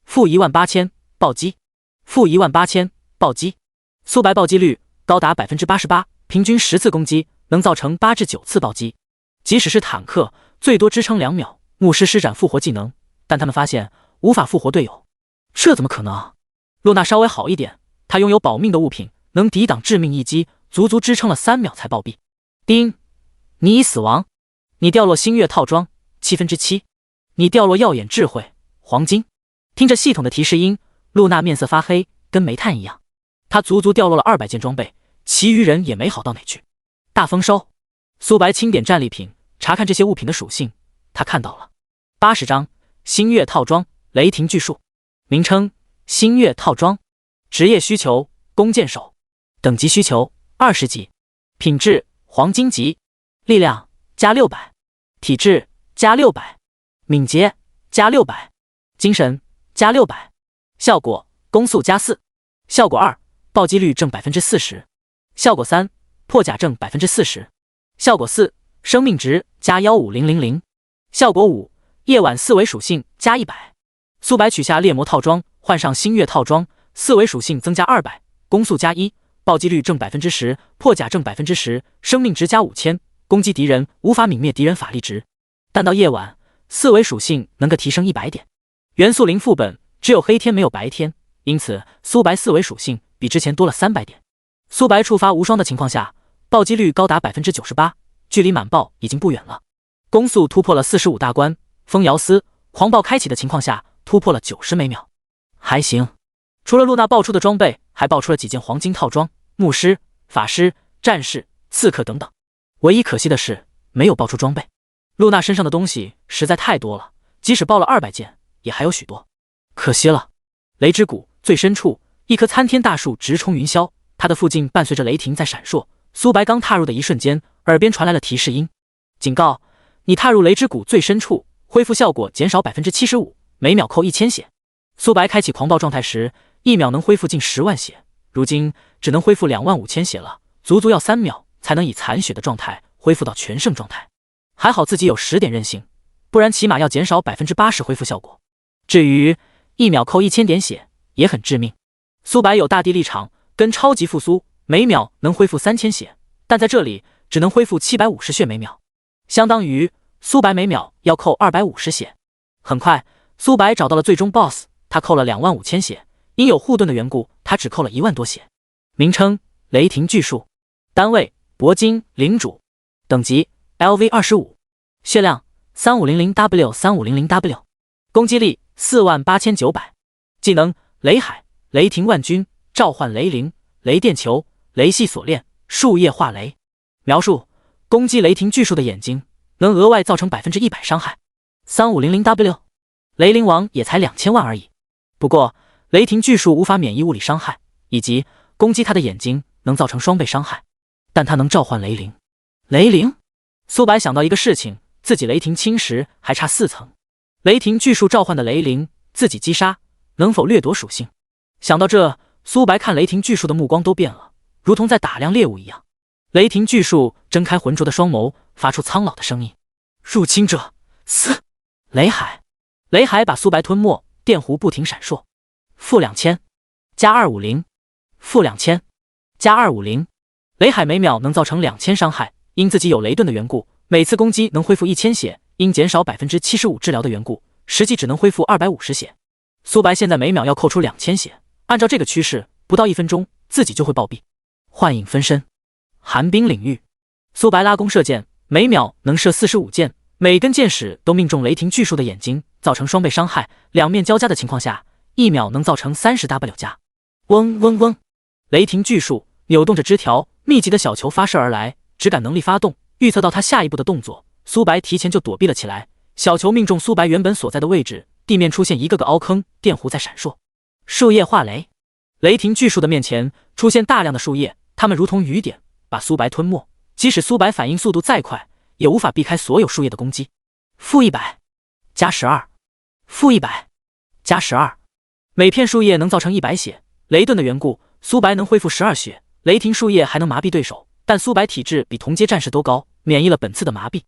，-18000暴击，-18000暴击。苏白暴击率高达 88%， 平均10次攻击能造成8至9次暴击。即使是坦克，最多支撑2秒。牧师施展复活技能，但他们发现无法复活队友。这怎么可能？洛娜稍微好一点，她拥有保命的物品，能抵挡致命一击，足足支撑了3秒才暴毙。叮，你已死亡。你掉落星月套装7/7，你掉落耀眼智慧黄金。听着系统的提示音，露娜面色发黑，跟煤炭一样。她足足掉落了200件装备，其余人也没好到哪去。大丰收。苏白清点战利品，查看这些物品的属性，他看到了80张星月套装雷霆巨树，名称星月套装，职业需求弓箭手，等级需求20级，品质黄金级，力量加600，体质加600，敏捷加600，精神加600，效果攻速加4，效果2暴击率正 40%， 效果3破甲正 40%， 效果4生命值加15000，效果5夜晚4维属性加100。苏白取下猎魔套装，换上星月套装，4维属性增加200，攻速加1，暴击率正 10%， 破甲正 10%， 生命值加5000，攻击敌人无法泯灭敌人法力值。但到夜晚4维属性能够提升100点。元素零副本，只有黑天没有白天，因此苏白4维属性比之前多了300点。苏白触发无双的情况下，暴击率高达 98%， 距离满爆已经不远了。攻速突破了45大关，风摇丝狂暴开启的情况下突破了90每秒，还行。除了露娜爆出的装备，还爆出了几件黄金套装，牧师、法师、战士、刺客等等。唯一可惜的是没有爆出装备。露娜身上的东西实在太多了，即使爆了200件也还有许多，可惜了。雷之谷最深处，一棵参天大树直冲云霄，它的附近伴随着雷霆在闪烁。苏白刚踏入的一瞬间，耳边传来了提示音，警告你踏入雷之谷最深处，恢复效果减少 75%， 每秒扣1000血。苏白开启狂暴状态时，1秒能恢复近10万血，如今只能恢复25000血了，足足要3秒才能以残血的状态恢复到全盛状态。还好自己有10点韧性，不然起码要减少 80% 恢复效果。至于1秒扣1000点血也很致命。苏白有大地立场跟超级复苏，每秒能恢复3000血，但在这里只能恢复750血每秒，相当于苏白每秒要扣250血。很快苏白找到了最终 BOSS， 他扣了25000血，因有护盾的缘故，他只扣了1万多血。名称雷霆巨树，单位铂金领主，等级 LV25， 血量 3500W 3500W， 攻击力48900，技能雷海雷霆万钧，召唤雷灵雷电球，雷系锁链，树叶化雷。描述攻击雷霆巨树的眼睛能额外造成 100% 伤害。3500W， 雷灵王也才2000万而已。不过雷霆巨树无法免疫物理伤害，以及攻击他的眼睛能造成双倍伤害，但他能召唤雷灵。雷灵？苏白想到一个事情，自己雷霆侵蚀还差4层，雷霆巨树召唤的雷灵自己击杀，能否掠夺属性？想到这，苏白看雷霆巨树的目光都变了，如同在打量猎物一样。雷霆巨树睁开浑浊的双眸，发出苍老的声音：“入侵者，死！”雷海，雷海把苏白吞没，电弧不停闪烁。-2000，加250，-2000，加250。雷海每秒能造成2000伤害，因自己有雷盾的缘故，每次攻击能恢复1000血，因减少75%治疗的缘故，实际只能恢复250血。苏白现在每秒要扣出2000血，按照这个趋势，不到1分钟自己就会暴毙。幻影分身，寒冰领域。苏白拉弓射箭，每秒能射45箭，每根箭矢都命中雷霆巨树的眼睛，造成双倍伤害。两面交加的情况下，1秒能造成30W 加。嗡嗡嗡，雷霆巨树扭动着枝条，密集的小球发射而来，只感能力发动，预测到他下一步的动作，苏白提前就躲避了起来。小球命中苏白原本所在的位置，地面出现一个个凹坑，电弧在闪烁。树叶化雷，雷霆巨树的面前出现大量的树叶，它们如同雨点，把苏白吞没。即使苏白反应速度再快，也无法避开所有树叶的攻击。-100，加12，-100，加12。每片树叶能造成100血，雷盾的缘故，苏白能恢复12血。雷霆树叶还能麻痹对手，但苏白体质比同阶战士都高，免疫了本次的麻痹。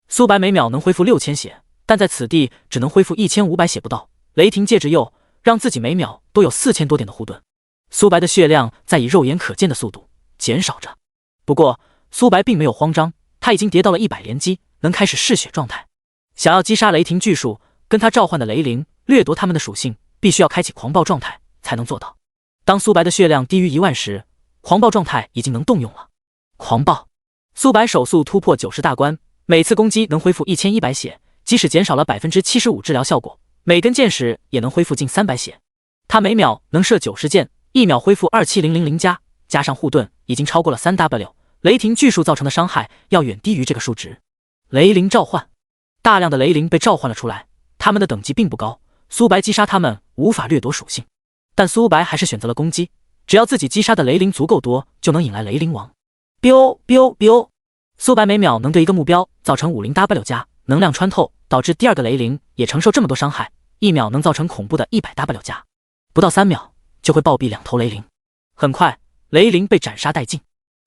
苏白每秒能恢复6000血，但在此地只能恢复1500血不到。雷霆戒指又让自己每秒都有4000多点的护盾。苏白的血量在以肉眼可见的速度减少着，不过苏白并没有慌张，他已经跌到了100连击，能开始嗜血状态。想要击杀雷霆巨树跟他召唤的雷灵，掠夺他们的属性，必须要开启狂暴状态才能做到。当苏白的血量低于10000时，狂暴状态已经能动用了。狂暴，苏白手速突破90大关，每次攻击能恢复1100血，即使减少了75%治疗效果，每根箭矢也能恢复近300血。他每秒能射90箭，1秒恢复27000加，加上护盾，已经超过了3W。雷霆巨树造成的伤害要远低于这个数值。雷灵召唤，大量的雷灵被召唤了出来，他们的等级并不高，苏白击杀他们无法掠夺属性，但苏白还是选择了攻击，只要自己击杀的雷灵足够多，就能引来雷灵王。biu biu biu， 苏白每秒能对一个目标造成50W 加，能量穿透导致第二个雷灵也承受这么多伤害，1秒能造成恐怖的100W 加，不到3秒就会暴毙2头雷灵。很快，雷灵被斩杀殆尽。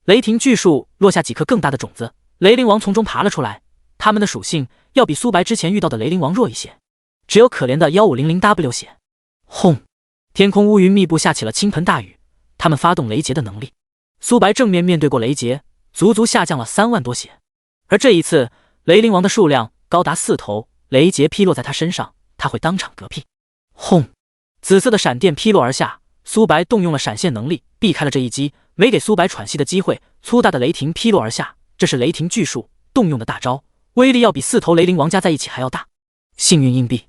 雷霆巨树落下几颗更大的种子，雷灵王从中爬了出来，他们的属性要比苏白之前遇到的雷灵王弱一些，只有可怜的1500W 血。轰！天空乌云密布，下起了倾盆大雨，他们发动雷劫的能力。苏白正面面对过雷劫，足足下降了3万多血，而这一次雷灵王的数量高达4头，雷劫劈落在他身上，他会当场嗝屁。轰！紫色的闪电劈落而下，苏白动用了闪现能力避开了这一击，没给苏白喘息的机会，粗大的雷霆劈落而下，这是雷霆巨树动用的大招，威力要比4头雷灵王加在一起还要大。幸运硬币，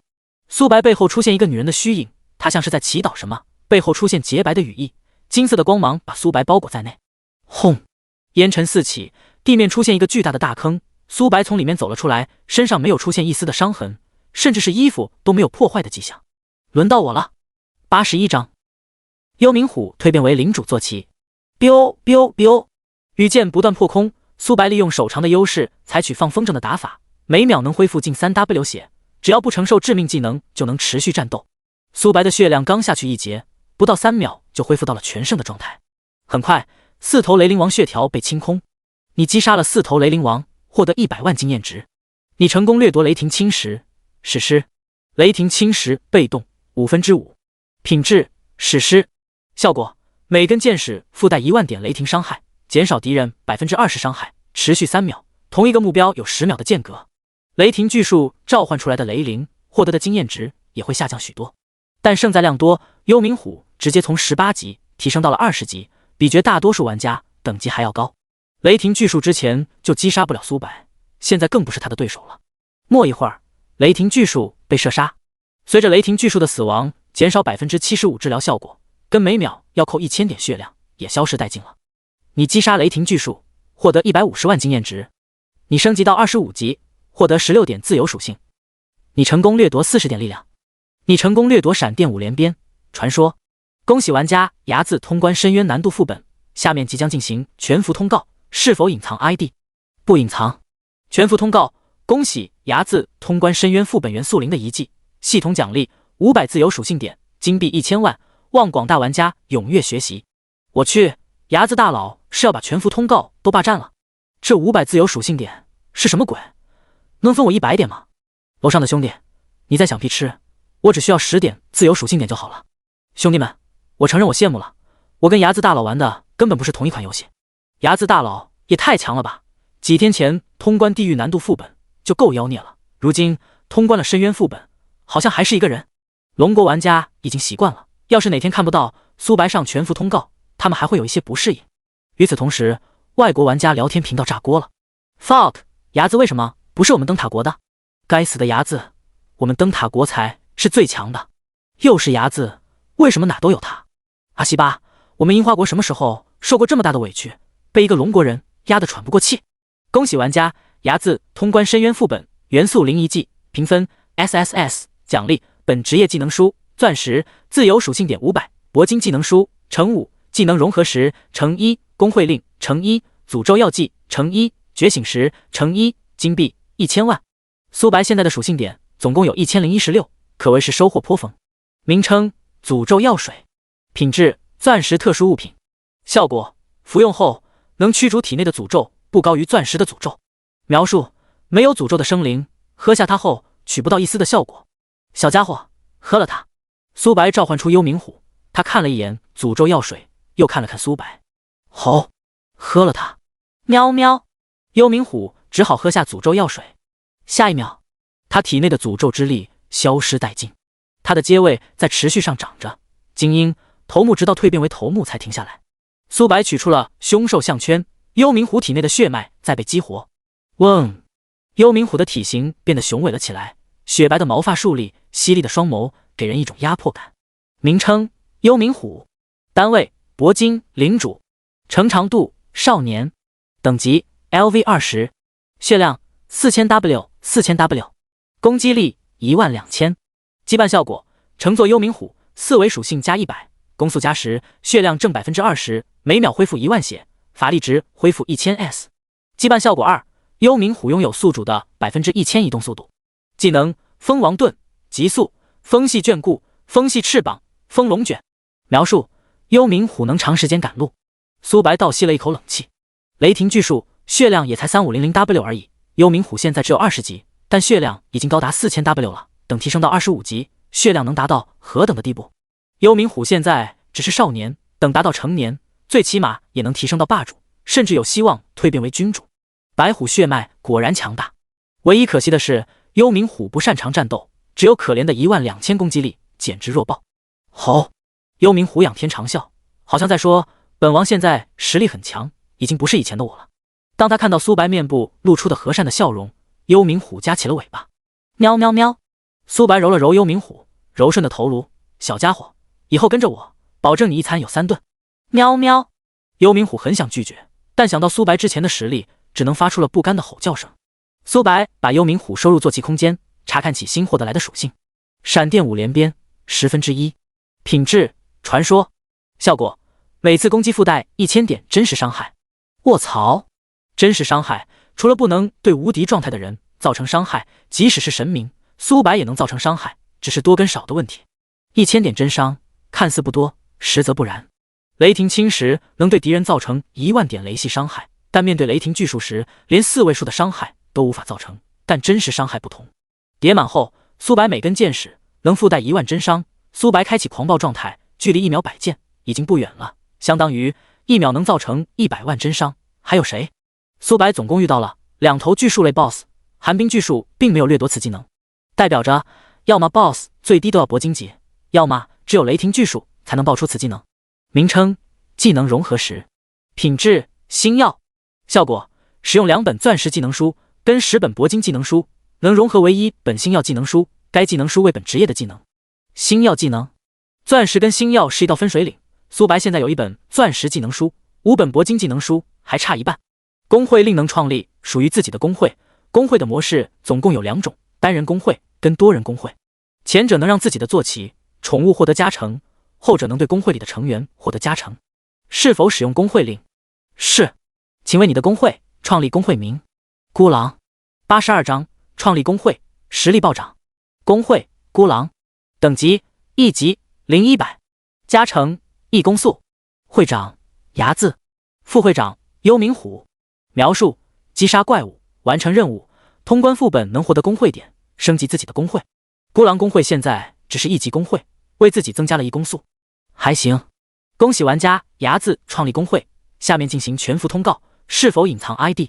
苏白背后出现一个女人的虚影，她像是在祈祷什么，背后出现洁白的羽翼，金色的光芒把苏白包裹在内。轰！烟尘四起，地面出现一个巨大的大坑，苏白从里面走了出来，身上没有出现一丝的伤痕，甚至是衣服都没有破坏的迹象。轮到我了。81章，幽冥虎蜕变为领主坐骑。biu biu biu， 羽箭不断破空，苏白利用手长的优势，采取放风筝的打法，每秒能恢复近3W 血，只要不承受致命技能就能持续战斗。苏白的血量刚下去一节，不到3秒就恢复到了全胜的状态。很快，4头雷灵王血条被清空，你击杀了4头雷灵王，获得100万经验值。你成功掠夺雷霆侵蚀史诗，雷霆侵蚀被动5%，品质史诗，效果每根箭矢附带1万点雷霆伤害，减少敌人20%伤害，持续3秒，同一个目标有10秒的间隔。雷霆巨树召唤出来的雷灵获得的经验值也会下降许多，但胜在量多，幽冥虎直接从18级提升到了20级，比绝大多数玩家等级还要高。雷霆巨树之前就击杀不了苏白，现在更不是他的对手了。没一会儿，雷霆巨树被射杀，随着雷霆巨树的死亡，减少75%治疗效果，跟每秒要扣1000点血量也消失殆尽了。你击杀雷霆巨树，获得150万经验值。你升级到25级，获得16点自由属性。你成功掠夺40点力量。你成功掠夺闪电5连鞭传说。恭喜玩家牙字通关深渊难度副本，下面即将进行全服通告，是否隐藏 ID？ 不隐藏。全服通告，恭喜牙字通关深渊副本元素0的遗迹，系统奖励500自由属性点，金币1000万望广大玩家踊跃学习。我去，牙子大佬是要把全服通告都霸占了？这500自由属性点是什么鬼？能分我100点吗？楼上的兄弟，你在想屁吃？我只需要10点自由属性点就好了。兄弟们，我承认我羡慕了，我跟牙子大佬玩的根本不是同一款游戏。牙子大佬也太强了吧！几天前通关地狱难度副本就够妖孽了，如今通关了深渊副本，好像还是一个人。龙国玩家已经习惯了，要是哪天看不到苏白上全服通告，他们还会有一些不适应。与此同时，外国玩家聊天频道炸锅了。fuck， 牙子为什么不是我们灯塔国的？该死的牙子，我们灯塔国才是最强的，又是牙子，为什么哪都有他？阿西巴，我们樱花国什么时候受过这么大的委屈，被一个龙国人压得喘不过气？恭喜玩家牙子通关深渊副本，元素灵异技，评分 SSS， 奖励本职业技能书钻石，自由属性点500，铂金技能书乘5，技能融合石乘1，工会令乘1，诅咒药剂乘1，觉醒石乘1，金币1000万。苏白现在的属性点总共有1016，可谓是收获颇丰。名称：诅咒药水，品质：钻石特殊物品，效果：服用后能驱逐体内的诅咒，不高于钻石的诅咒。描述：没有诅咒的生灵，喝下它后取不到一丝的效果。小家伙，喝了它。苏白召唤出幽冥虎，他看了一眼诅咒药水，又看了看苏白，吼，喝了它。喵喵，幽冥虎只好喝下诅咒药水。下一秒，他体内的诅咒之力消失殆尽，他的阶位在持续上涨着，精英头目直到蜕变为头目才停下来。苏白取出了凶兽项圈，幽冥虎体内的血脉在被激活。嗡，幽冥虎的体型变得雄伟了起来，雪白的毛发竖立，犀利的双眸给人一种压迫感。名称：幽冥虎，单位：铂金领主，成长度：少年，等级 LV20，血量4000W 4000W， 攻击力12000，羁绊效果：乘坐幽冥虎，4维属性加100，攻速加10，血量正 20%， 每秒恢复1万血，法力值恢复1000S。羁绊效果2，幽冥虎拥有宿主的 1000% 移动速度。技能：风王盾，极速，风系眷顾，风系翅膀，风龙卷。描述：幽冥虎能长时间赶路。苏白倒吸了一口冷气。雷霆巨树，血量也才3500W 而已，幽冥虎现在只有20级，但血量已经高达4000W 了，等提升到25级，血量能达到何等的地步？幽冥虎现在只是少年，等达到成年，最起码也能提升到霸主，甚至有希望蜕变为君主。白虎血脉果然强大，唯一可惜的是幽冥虎不擅长战斗，只有可怜的12000攻击力，简直弱爆。吼！幽冥虎仰天长啸，好像在说本王现在实力很强，已经不是以前的我了。当他看到苏白面部露出的和善的笑容，幽冥虎夹起了尾巴。喵喵喵！苏白揉了揉幽冥虎柔顺的头颅，小家伙，以后跟着我，保证你一餐有3顿。喵喵！幽冥虎很想拒绝，但想到苏白之前的实力，只能发出了不甘的吼叫声。苏白把幽冥虎收入坐骑空间，查看起新获得来的属性：闪电5连鞭1/10，品质：传说，效果：每次攻击附带1000点真实伤害。卧槽！真实伤害，除了不能对无敌状态的人造成伤害，即使是神明，苏白也能造成伤害，只是多跟少的问题。1000点真伤，看似不多，实则不然。雷霆侵蚀能对敌人造成1万点雷系伤害，但面对雷霆巨树时，连4位数的伤害都无法造成，但真实伤害不同。叠满后，苏白每根箭矢能附带1万真伤。苏白开启狂暴状态，距离1秒100箭已经不远了，相当于1秒能造成100万真伤。还有谁？苏白总共遇到了2头巨树类 BOSS， 寒冰巨树并没有掠夺此技能，代表着要么 BOSS 最低都要铂金级，要么只有雷霆巨树才能爆出此技能。名称：技能融合石，品质：星耀，效果：使用2本钻石技能书跟10本铂金技能书，能融合为1本星耀技能书，该技能书为本职业的技能。星耀技能，钻石跟星耀是一道分水岭，苏白现在有1本钻石技能书，5本铂金技能书，还差一半。工会另能创立属于自己的工会，工会的模式总共有2种，单人工会跟多人工会。前者能让自己的坐骑、宠物获得加成，后者能对工会里的成员获得加成。是否使用工会令？是。请为你的工会创立工会名。孤狼。82章，创立工会，实力暴涨。工会孤狼，等级1级0100，嘉诚，易公素。会长：睚眦。副会长：幽冥虎。描述：击杀怪物，完成任务，通关副本能获得工会点，升级自己的工会。孤狼工会现在只是1级工会，为自己增加了1公素，还行。恭喜玩家睚眦创立工会，下面进行全服通告，是否隐藏 ID？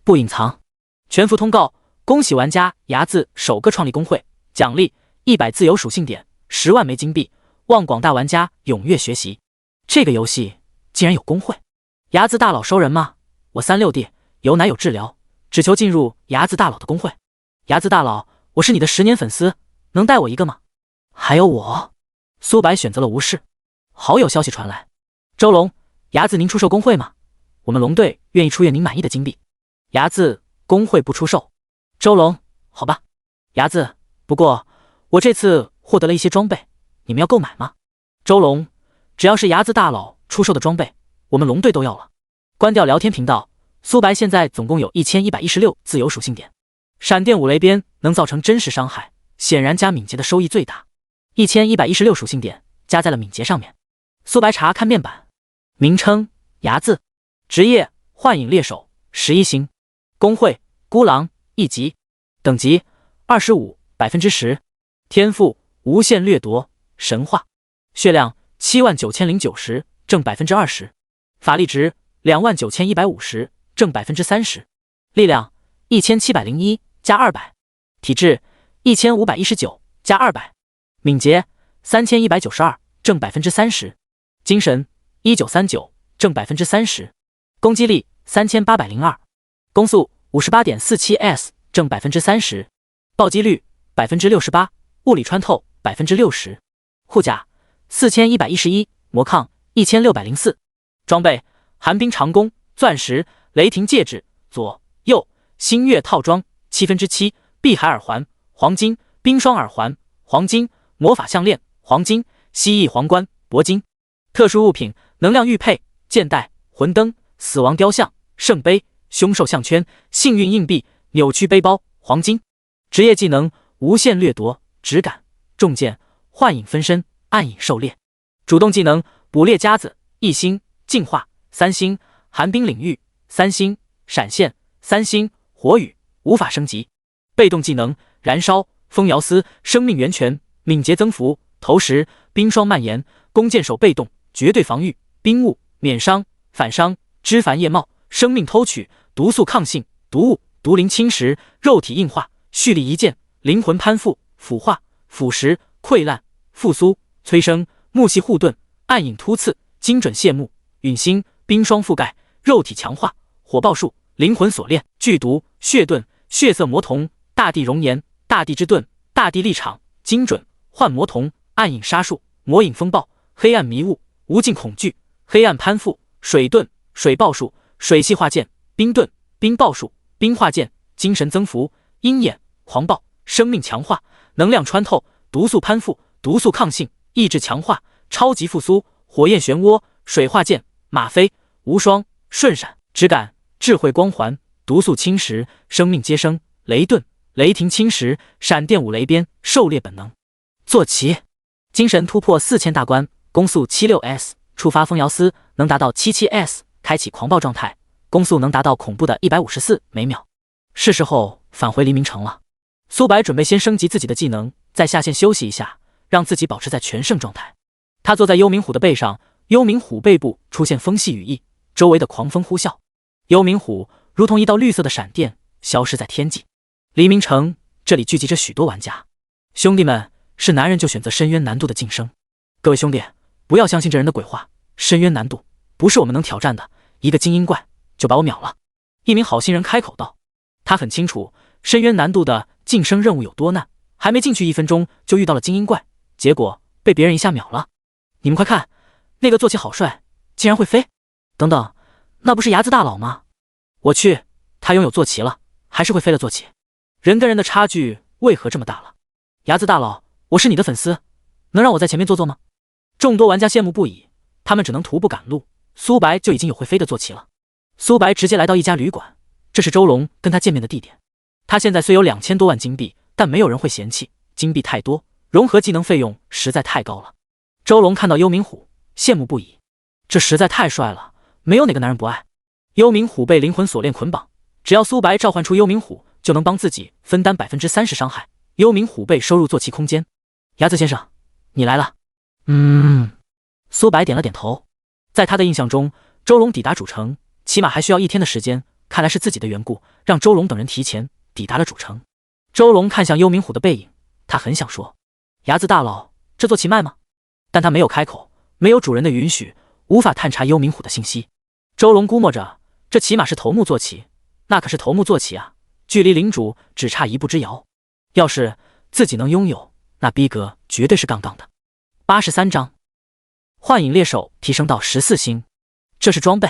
不隐藏。全服通告：恭喜玩家睚眦首个创立工会，奖励100自由属性点，10万枚金币，望广大玩家踊跃学习。这个游戏竟然有工会！睚眦大佬收人吗？我36弟，有奶有治疗，只求进入睚眦大佬的工会。睚眦大佬，我是你的10年粉丝，能带我一个吗？还有我。苏白选择了无视。好友消息传来，周龙，睚眦您出售工会吗？我们龙队愿意出月您满意的金币。睚眦，工会不出售。周龙，好吧。睚眦，不过我这次获得了一些装备，你们要购买吗？周龙，只要是睚眦大佬出售的装备，我们龙队都要了。关掉聊天频道。苏白现在总共有1116自由属性点，闪电五雷鞭能造成真实伤害，显然加敏捷的收益最大。1116属性点加在了敏捷上面。苏白查看面板，名称睚眦，职业幻影猎手11星，工会孤狼1级，等级25 10%，天赋无限掠夺神话，血量79090正 20%， 法力值29150正 30%， 力量1701加200，体质1519加200，敏捷3192正 30%， 精神1939正 30%， 攻击力3802，攻速 58.47s 正 30%， 暴击率 68%， 物理穿透 60%， 护甲4111，魔抗1604，装备寒冰长弓、钻石、雷霆戒指、左右星月套装7/7，碧海耳环黄金，冰霜耳环黄金，魔法项链黄金，蜥蜴皇冠铂金。特殊物品：能量玉佩、剑带、魂灯、死亡雕像、圣杯、凶兽项圈、幸运硬币、扭曲背包黄金。职业技能：无限掠夺、直感、重剑、幻影分身、暗影狩猎。主动技能：捕猎夹子1星，净化3星，寒冰领域3星，闪现3星，火雨无法升级。被动技能：燃烧、风摇丝、生命源泉、敏捷增幅、投石、冰霜蔓延、弓箭手被动、绝对防御、冰雾、免伤、反伤、枝繁叶茂、生命偷取、毒素抗性、毒物、毒灵侵蚀、肉体硬化、蓄力一剑、灵魂攀附、腐化、腐蚀、溃烂、复苏、催生、木系护盾、暗影突刺、精准谢幕、陨星、冰霜覆盖、肉体强化、火爆术、灵魂锁链、剧毒、血盾、血色魔瞳、大地熔岩、大地之盾、大地立场、精准、幻魔瞳、暗影杀术、魔影风暴、黑暗迷雾、无尽恐惧、黑暗攀附、水盾、水爆术、水系化剑、冰盾、冰爆术、冰化剑、精神增幅、鹰眼、狂暴、生命强化、能量穿透、毒素攀附、毒素抗性、意志强化、超级复苏、火焰漩涡、水化剑、吗啡、无双、瞬闪、质感、智慧光环、毒素侵蚀、生命接生、雷盾、雷霆侵蚀、闪电五雷鞭、狩猎本能。坐骑精神突破4000大关，攻速 76s， 触发风摇丝能达到 77s， 开启狂暴状态，攻速能达到恐怖的154每秒。是时候返回黎明城了。苏白准备先升级自己的技能，再下线休息一下，让自己保持在全胜状态。他坐在幽冥虎的背上，幽冥虎背部出现风系羽翼，周围的狂风呼啸，幽冥虎如同一道绿色的闪电消失在天际。黎明城这里聚集着许多玩家，兄弟们，是男人就选择深渊难度的晋升。各位兄弟，不要相信这人的鬼话，深渊难度不是我们能挑战的，一个精英怪就把我秒了。一名好心人开口道，他很清楚深渊难度的晋升任务有多难，还没进去1分钟就遇到了精英怪，结果被别人一下秒了。你们快看，那个坐骑好帅，竟然会飞！等等，那不是睚眦大佬吗？我去，他拥有坐骑了，还是会飞的坐骑。人跟人的差距为何这么大了？睚眦大佬，我是你的粉丝，能让我在前面坐坐吗？众多玩家羡慕不已，他们只能徒步赶路，苏白就已经有会飞的坐骑了。苏白直接来到一家旅馆，这是周龙跟他见面的地点。他现在虽有2000多万金币，但没有人会嫌弃，金币太多，融合技能费用实在太高了。周龙看到幽冥虎，羡慕不已，这实在太帅了，没有哪个男人不爱。幽冥虎被灵魂锁链捆绑，只要苏白召唤出幽冥虎，就能帮自己分担30%伤害。幽冥虎被收入坐骑空间。牙子先生，你来了。苏白点了点头。在他的印象中，周龙抵达主城起码还需要1天的时间，看来是自己的缘故，让周龙等人提前抵达了主城。周龙看向幽冥虎的背影，他很想说：牙子大佬，这座骑卖吗？但他没有开口，没有主人的允许，无法探查幽冥虎的信息。周龙估摸着，这起码是头目坐骑，那可是头目坐骑啊，距离领主只差1步之遥。要是自己能拥有，那逼格绝对是杠杠的。83章，幻影猎手提升到14星。这是装备。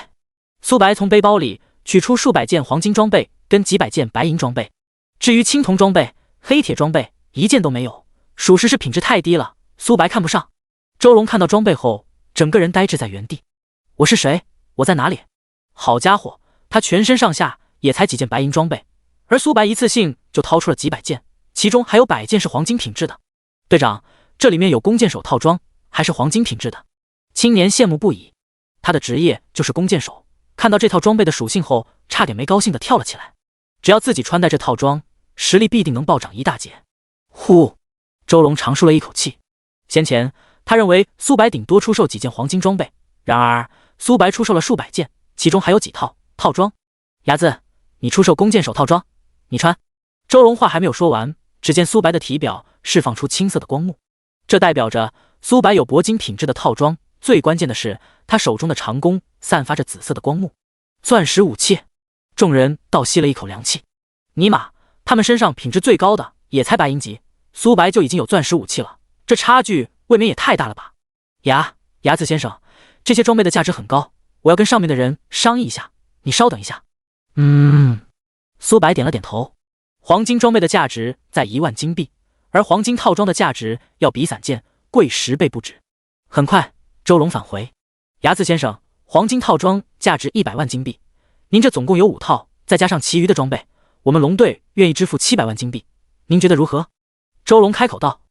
苏白从背包里取出数百件黄金装备跟几百件白银装备，至于青铜装备、黑铁装备一件都没有，属实是品质太低了，苏白看不上。周龙看到装备后，整个人呆滞在原地。我是谁？我在哪里？好家伙，他全身上下也才几件白银装备，而苏白一次性就掏出了几百件，其中还有100件是黄金品质的。队长，这里面有弓箭手套装，还是黄金品质的。青年羡慕不已，他的职业就是弓箭手，看到这套装备的属性后，差点没高兴的跳了起来。只要自己穿戴这套装，实力必定能暴涨一大截。呼，周龙长舒了一口气。先前他认为苏白顶多出售几件黄金装备，然而苏白出售了数百件，其中还有几套套装。牙子，你出售弓箭手套装，你穿。周龙话还没有说完，只见苏白的体表释放出青色的光幕，这代表着苏白有铂金品质的套装，最关键的是他手中的长弓散发着紫色的光幕，钻石武器。众人倒吸了一口凉气。尼玛，他们身上品质最高的也才白银级，苏白就已经有钻石武器了，这差距未免也太大了吧。牙子先生，这些装备的价值很高，我要跟上面的人商议一下，你稍等一下。苏白点了点头。黄金装备的价值在1万金币，而黄金套装的价值要比散件贵10倍不止。很快，周龙返回。牙子先生，黄金套装价值100万金币，您这总共有5套，再加上其余的装备，我们龙队愿意支付700万金币，您觉得如何？周龙开口道。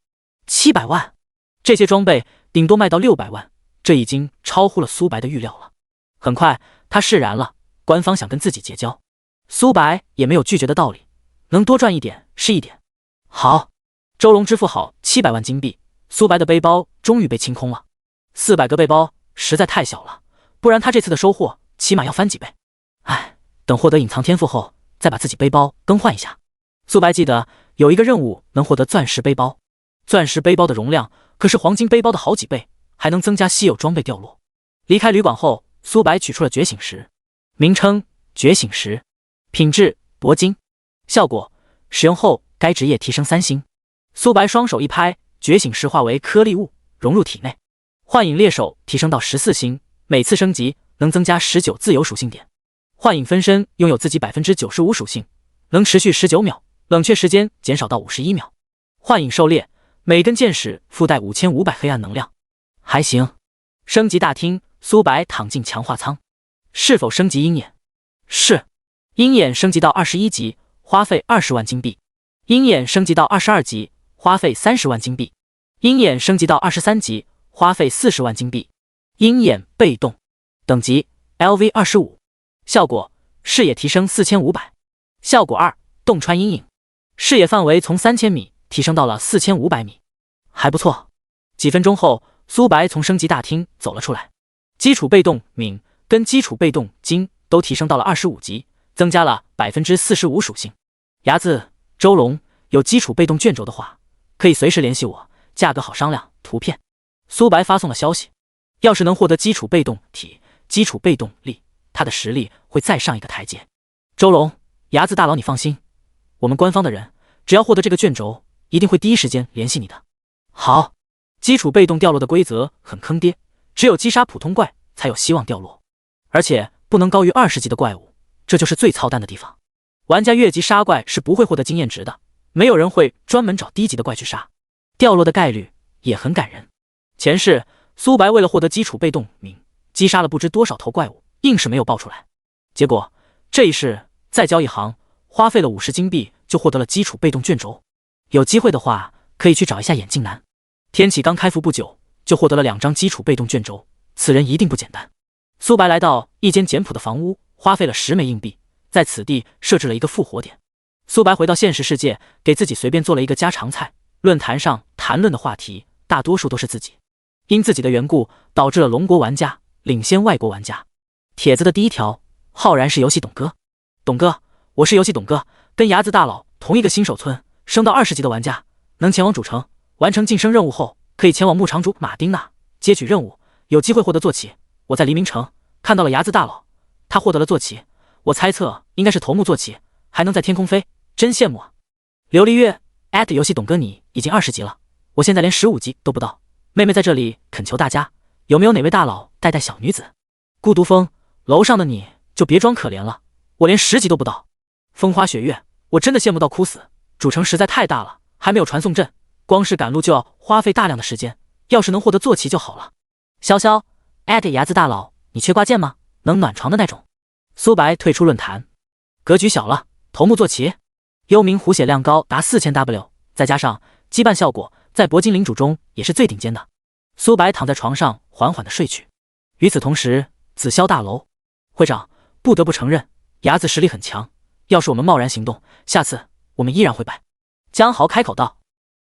700万，这些装备顶多卖到600万，这已经超乎了苏白的预料了。很快他释然了，官方想跟自己结交，苏白也没有拒绝的道理，能多赚一点是一点。好，周龙支付好700万金币，苏白的背包终于被清空了。400个背包实在太小了，不然他这次的收获起码要翻几倍。等获得隐藏天赋后，再把自己背包更换一下。苏白记得有一个任务能获得钻石背包，钻石背包的容量可是黄金背包的好几倍，还能增加稀有装备掉落。离开旅馆后，苏白取出了觉醒石，名称觉醒石，品质铂金，效果使用后该职业提升3星。苏白双手一拍，觉醒石化为颗粒物融入体内。幻影猎手提升到14星，每次升级能增加19自由属性点。幻影分身拥有自己 95% 属性，能持续19秒，冷却时间减少到51秒。幻影狩猎，每根箭矢附带5500黑暗能量，还行。升级大厅，苏白躺进强化舱。是否升级鹰眼？是。鹰眼升级到21级，花费20万金币。鹰眼升级到22级，花费30万金币。鹰眼升级到23级，花费40万金币。鹰眼被动，等级 LV25， 效果视野提升4500。效果2，洞穿阴影，视野范围从3000米提升到了4500米，还不错。几分钟后，苏白从升级大厅走了出来。基础被动敏跟基础被动金都提升到了25级，增加了 45% 属性。牙子，周龙，有基础被动卷轴的话，可以随时联系我，价格好商量。图片。苏白发送了消息。要是能获得基础被动体、基础被动力，他的实力会再上一个台阶。周龙，牙子大佬，你放心，我们官方的人只要获得这个卷轴，一定会第一时间联系你的。好。基础被动掉落的规则很坑爹，只有击杀普通怪才有希望掉落，而且不能高于20级的怪物，这就是最操蛋的地方。玩家越级杀怪是不会获得经验值的，没有人会专门找低级的怪去杀，掉落的概率也很感人。前世苏白为了获得基础被动敏，击杀了不知多少头怪物，硬是没有爆出来。结果这一世再交一行，花费了50金币就获得了基础被动卷轴。有机会的话，可以去找一下眼镜男。天启刚开服不久，就获得了2张基础被动卷轴，此人一定不简单。苏白来到一间简朴的房屋，花费了10枚硬币，在此地设置了一个复活点。苏白回到现实世界，给自己随便做了一个家常菜。论坛上谈论的话题大多数都是自己，因自己的缘故，导致了龙国玩家领先外国玩家。帖子的第一条，浩然是游戏董哥。董哥，我是游戏董哥，跟牙子大佬同一个新手村，升到20级的玩家，能前往主城，完成晋升任务后，可以前往牧场主马丁那接取任务，有机会获得坐骑。我在黎明城看到了牙子大佬，他获得了坐骑，我猜测应该是头目坐骑，还能在天空飞，真羡慕啊！琉璃月游戏董哥，你已经20级了，我现在连15级都不到。妹妹在这里恳求大家，有没有哪位大佬带带小女子？孤独风，楼上的你就别装可怜了，我连10级都不到。风花雪月，我真的羡慕到哭死，主城实在太大了，还没有传送阵，光是赶路就要花费大量的时间，要是能获得坐骑就好了。潇潇牙子大佬，你缺挂件吗？能暖床的那种。苏白退出论坛，格局小了，头目坐骑。幽冥虎血量高达4000W， 再加上羁绊效果，在铂金领主中也是最顶尖的。苏白躺在床上缓缓的睡去。与此同时，紫霄大楼，会长，不得不承认，牙子实力很强，要是我们贸然行动，下次我们依然会败。江豪开口道。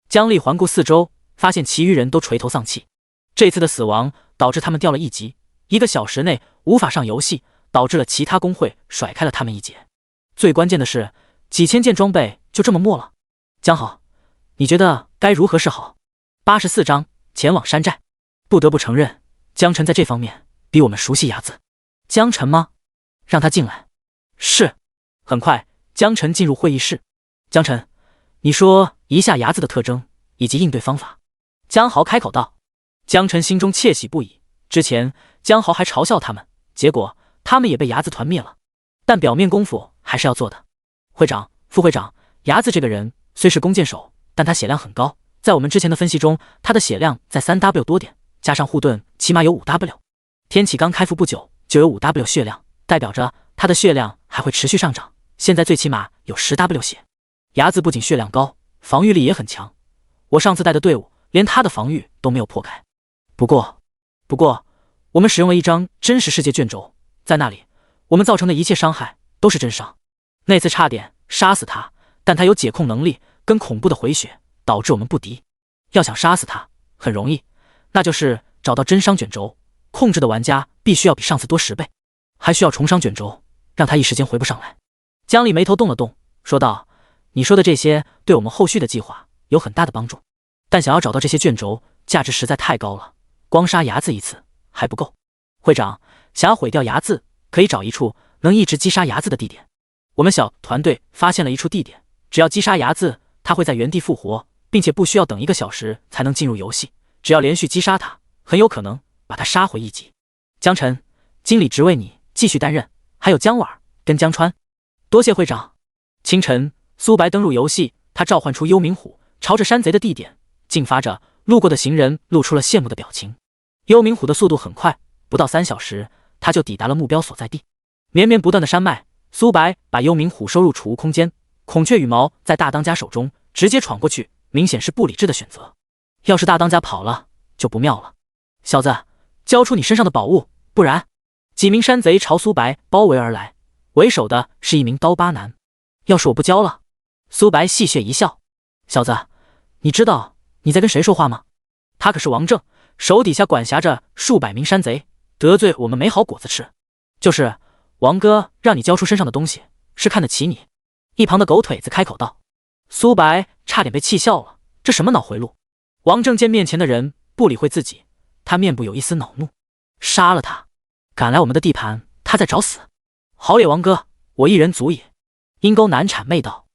江丽环顾四周，发现其余人都垂头丧气。这次的死亡导致他们掉了1级，1个小时内无法上游戏，导致了其他工会甩开了他们一截。最关键的是，几千件装备就这么没了。江豪，你觉得该如何是好？84章前往山寨。不得不承认，江晨在这方面比我们熟悉牙子。江晨吗？让他进来。是。很快，江晨进入会议室。江晨，你说一下牙子的特征以及应对方法。江豪开口道。江晨心中窃喜不已，之前江豪还嘲笑他们，结果他们也被牙子团灭了。但表面功夫还是要做的。会长、副会长，牙子这个人虽是弓箭手，但他血量很高，在我们之前的分析中，他的血量在 3W 多点，加上护盾起码有 5W。 天启刚开服不久就有 5W 血量，代表着他的血量还会持续上涨，现在最起码有 10W 血。牙子不仅血量高，防御力也很强，我上次带的队伍连他的防御都没有破开。不过我们使用了一张真实世界卷轴，在那里我们造成的一切伤害都是真伤。那次差点杀死他，但他有解控能力跟恐怖的回血，导致我们不敌。要想杀死他很容易，那就是找到真伤卷轴，控制的玩家必须要比上次多10倍，还需要重伤卷轴，让他一时间回不上来。江丽眉头动了动，说道，你说的这些对我们后续的计划有很大的帮助，但想要找到这些卷轴，价值实在太高了，光杀牙子一次还不够。会长，想要毁掉牙子，可以找一处能一直击杀牙子的地点。我们小团队发现了一处地点，只要击杀牙子，他会在原地复活，并且不需要等1个小时才能进入游戏，只要连续击杀他，很有可能把他杀回1级。江晨，经理职位你继续担任，还有江婉跟江川。多谢会长。清晨，苏白登入游戏，他召唤出幽冥虎，朝着山贼的地点进发着，路过的行人露出了羡慕的表情。幽冥虎的速度很快，不到3小时，他就抵达了目标所在地。绵绵不断的山脉，苏白把幽冥虎收入储物空间，孔雀羽毛在大当家手中直接闯过去，明显是不理智的选择。要是大当家跑了就不妙了。小子，交出你身上的宝物，不然……几名山贼朝苏白包围而来，为首的是一名刀疤男。要是我不交了……苏白戏谑一笑，小子，你知道你在跟谁说话吗？他可是王正，手底下管辖着数百名山贼，得罪我们没好果子吃。就是王哥让你交出身上的东西，是看得起你。一旁的狗腿子开口道。苏白差点被气笑了，这什么脑回路？王正见面前的人不理会自己，他面部有一丝恼怒，杀了他！敢来我们的地盘，他在找死！好也王哥，我一人足矣。阴沟男谄媚道，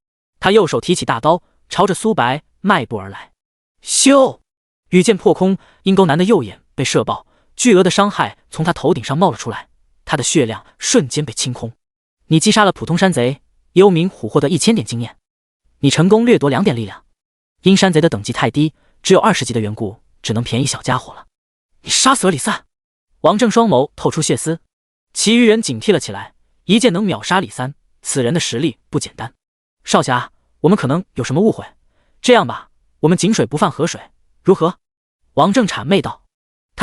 他右手提起大刀，朝着苏白迈步而来。咻！羽箭破空，阴沟男的右眼被射爆，巨额的伤害从他头顶上冒了出来，他的血量瞬间被清空。你击杀了普通山贼，幽冥虎获得1000点经验，你成功掠夺2点力量。因山贼的等级太低，只有20级的缘故，只能便宜小家伙了。你杀死了李三！王正双眸透出血丝，其余人警惕了起来，一剑能秒杀李三，此人的实力不简单。少侠，我们可能有什么误会，这样吧，我们井水不犯河水，如何？王正谄媚道。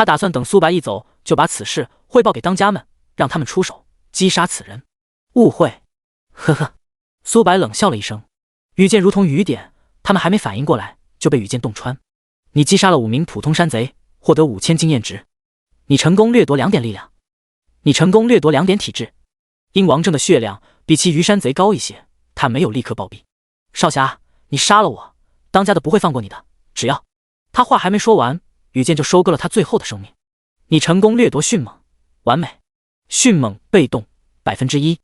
他打算等苏白一走，就把此事汇报给当家们，让他们出手击杀此人。误会，呵呵。苏白冷笑了一声，羽箭如同雨点，他们还没反应过来，就被羽箭洞穿。你击杀了5名普通山贼，获得5000经验值。你成功掠夺2点力量。你成功掠夺2点体质。因王正的血量比其余山贼高一些，他没有立刻暴毙。少侠，你杀了我，当家的不会放过你的。只要……他话还没说完，羽箭就收割了他最后的生命。你成功掠夺迅猛，完美。迅猛被动1%，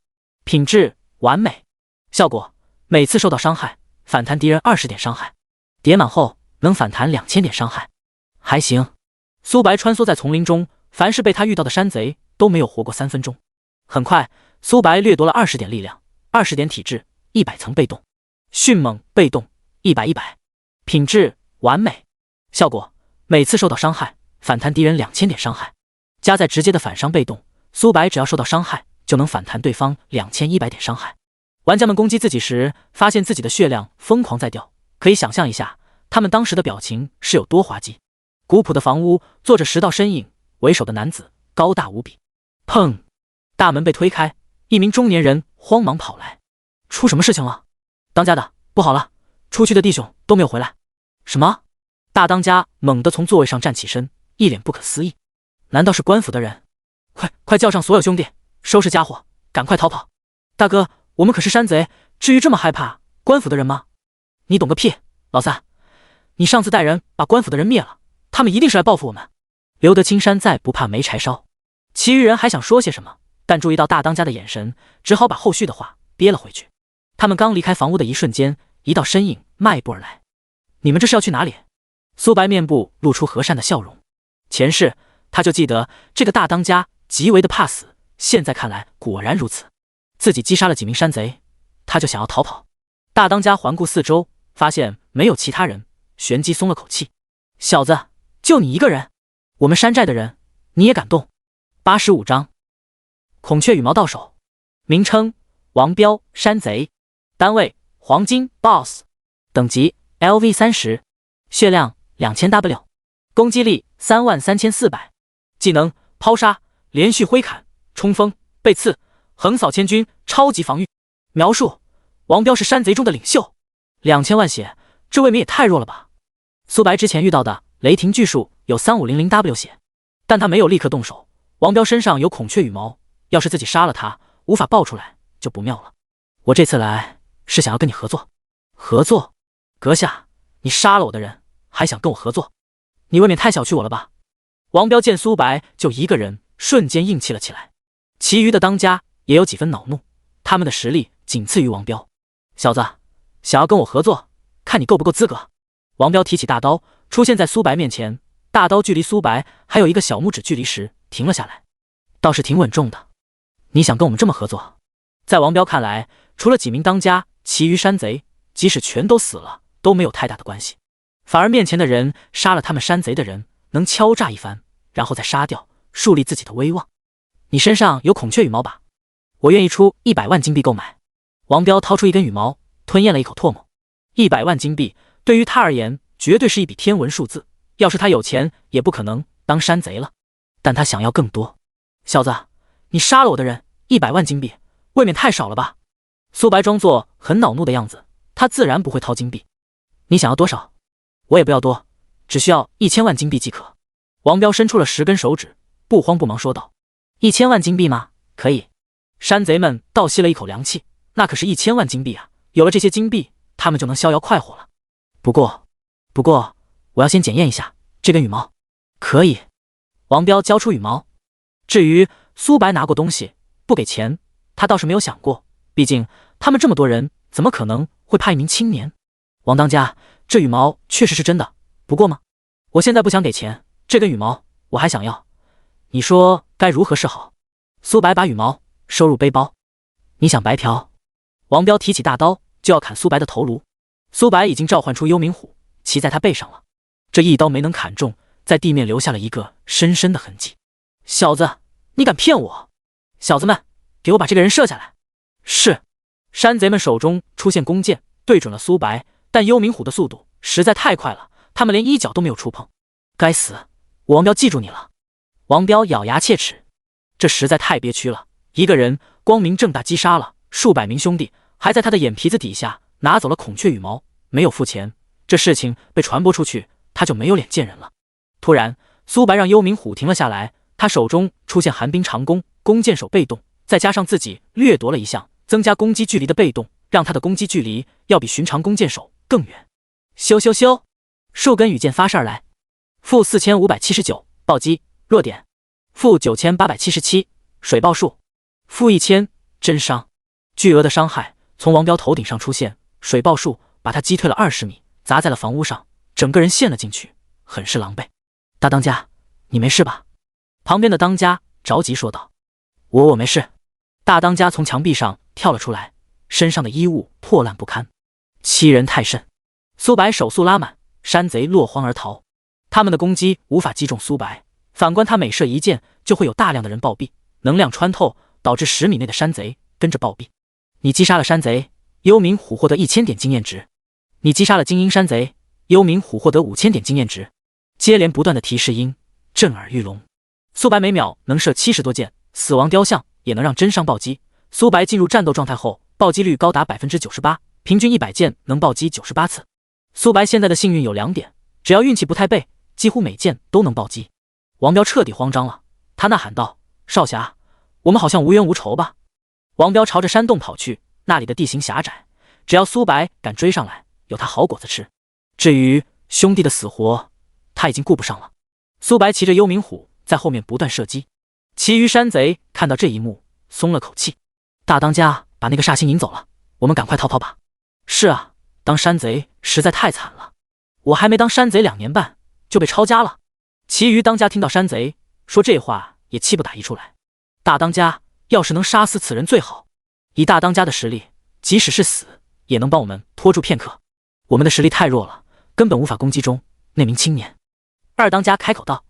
品质完美。效果：每次受到伤害，反弹敌人20点伤害，叠满后能反弹2000点伤害，还行。苏白穿梭在丛林中，凡是被他遇到的山贼都没有活过3分钟。很快，苏白掠夺了20点力量，20点体质，100层被动。迅猛被动100，品质完美。效果：每次受到伤害，反弹敌人2000点伤害，加在直接的反伤被动，苏白只要受到伤害就能反弹对方2100点伤害。玩家们攻击自己时，发现自己的血量疯狂在掉，可以想象一下他们当时的表情是有多滑稽。古朴的房屋坐着10道身影，为首的男子高大无比。砰！大门被推开，一名中年人慌忙跑来。出什么事情了？当家的，不好了，出去的弟兄都没有回来。什么？大当家猛地从座位上站起身，一脸不可思议。难道是官府的人？快叫上所有兄弟，收拾家伙，赶快逃跑！大哥，我们可是山贼，至于这么害怕官府的人吗？你懂个屁！老三，你上次带人把官府的人灭了，他们一定是来报复我们。留得青山在，不怕没柴烧。其余人还想说些什么，但注意到大当家的眼神，只好把后续的话憋了回去。他们刚离开房屋的一瞬间，一道身影迈步而来。你们这是要去哪里？苏白面部露出和善的笑容。前世他就记得这个大当家极为的怕死，现在看来果然如此。自己击杀了几名山贼，他就想要逃跑。大当家环顾四周，发现没有其他人，旋即松了口气。小子，就你一个人？我们山寨的人你也敢动？85章孔雀羽毛到手。名称：王彪，山贼。单位：黄金 BOSS。等级： LV30。血量2000W。攻击力33400。技能：抛杀，连续挥砍，冲锋，背刺，横扫千军，超级防御。描述：王彪是山贼中的领袖。2000万血，这未免也太弱了吧。苏白之前遇到的雷霆巨树有3500W 血，但他没有立刻动手。王彪身上有孔雀羽毛，要是自己杀了他，无法爆出来就不妙了。我这次来是想要跟你合作。合作？阁下，你杀了我的人，还想跟我合作？你未免太小觑我了吧。王彪见苏白就一个人，瞬间硬气了起来。其余的当家也有几分恼怒，他们的实力仅次于王彪。小子，想要跟我合作，看你够不够资格。王彪提起大刀，出现在苏白面前，大刀距离苏白还有一个小拇指距离时停了下来，倒是挺稳重的。你想跟我们这么合作？在王彪看来，除了几名当家，其余山贼即使全都死了都没有太大的关系，反而面前的人杀了他们山贼的人能敲诈一番，然后再杀掉，树立自己的威望。你身上有孔雀羽毛吧？我愿意出100万金币购买。王彪掏出一根羽毛，吞咽了一口唾沫。100万金币对于他而言绝对是一笔天文数字，要是他有钱也不可能当山贼了，但他想要更多。小子，你杀了我的人，100万金币未免太少了吧。苏白装作很恼怒的样子，他自然不会掏金币。你想要多少？我也不要多，只需要1000万金币即可。王彪伸出了10根手指，不慌不忙说道。1000万金币吗？可以。山贼们倒吸了一口凉气，那可是1000万金币啊，有了这些金币，他们就能逍遥快活了。不过，我要先检验一下这根羽毛。可以。王彪交出羽毛。至于苏白拿过东西不给钱，他倒是没有想过，毕竟他们这么多人，怎么可能会怕一名青年？王当家，这羽毛确实是真的，不过吗？我现在不想给钱，这根羽毛我还想要，你说该如何是好？苏白把羽毛收入背包。你想白嫖？王彪提起大刀就要砍苏白的头颅。苏白已经召唤出幽冥虎，骑在他背上了。这一刀没能砍中，在地面留下了一个深深的痕迹。小子，你敢骗我！小子们，给我把这个人射下来。是。山贼们手中出现弓箭，对准了苏白，但幽冥虎的速度实在太快了，他们连衣角都没有触碰。该死，我王彪记住你了。王彪咬牙切齿，这实在太憋屈了。一个人光明正大击杀了数百名兄弟，还在他的眼皮子底下拿走了孔雀羽毛，没有付钱，这事情被传播出去，他就没有脸见人了。突然，苏白让幽冥虎停了下来，他手中出现寒冰长弓，弓箭手被动，再加上自己掠夺了一项增加攻击距离的被动，让他的攻击距离要比寻常弓箭手更远。咻咻咻，数根羽箭发射而来。负4579，暴击，弱点。负9877，水爆术。负1000，真伤。巨额的伤害从王彪头顶上出现，水爆术把他击退了20米，砸在了房屋上，整个人陷了进去，很是狼狈。大当家，你没事吧？旁边的当家着急说道。我没事。大当家从墙壁上跳了出来，身上的衣物破烂不堪，欺人太甚。苏白手速拉满，山贼落荒而逃。他们的攻击无法击中苏白，反观他每射一箭，就会有大量的人暴毙，能量穿透，导致10米内的山贼跟着暴毙。你击杀了山贼，幽冥虎获得1000点经验值。你击杀了精英山贼，幽冥虎获得5000点经验值。接连不断的提示音震耳欲聋。苏白每秒能射70多箭，死亡雕像也能让真伤暴击。苏白进入战斗状态后，暴击率高达 98%， 平均100箭能暴击98次。苏白现在的幸运有2点，只要运气不太背，几乎每箭都能暴击。王彪彻底慌张了，他呐喊道：少侠，我们好像无冤无仇吧？王彪朝着山洞跑去，那里的地形狭窄，只要苏白敢追上来，有他好果子吃。至于兄弟的死活，他已经顾不上了。苏白骑着幽冥虎在后面不断射击，其余山贼看到这一幕，松了口气。大当家把那个煞星引走了，我们赶快逃跑吧。是啊，当山贼实在太惨了，我还没当山贼2年半就被抄家了。其余当家听到山贼说这话，也气不打一处来。大当家要是能杀死此人最好，以大当家的实力，即使是死也能帮我们拖住片刻。我们的实力太弱了，根本无法攻击中那名青年。二当家开口道，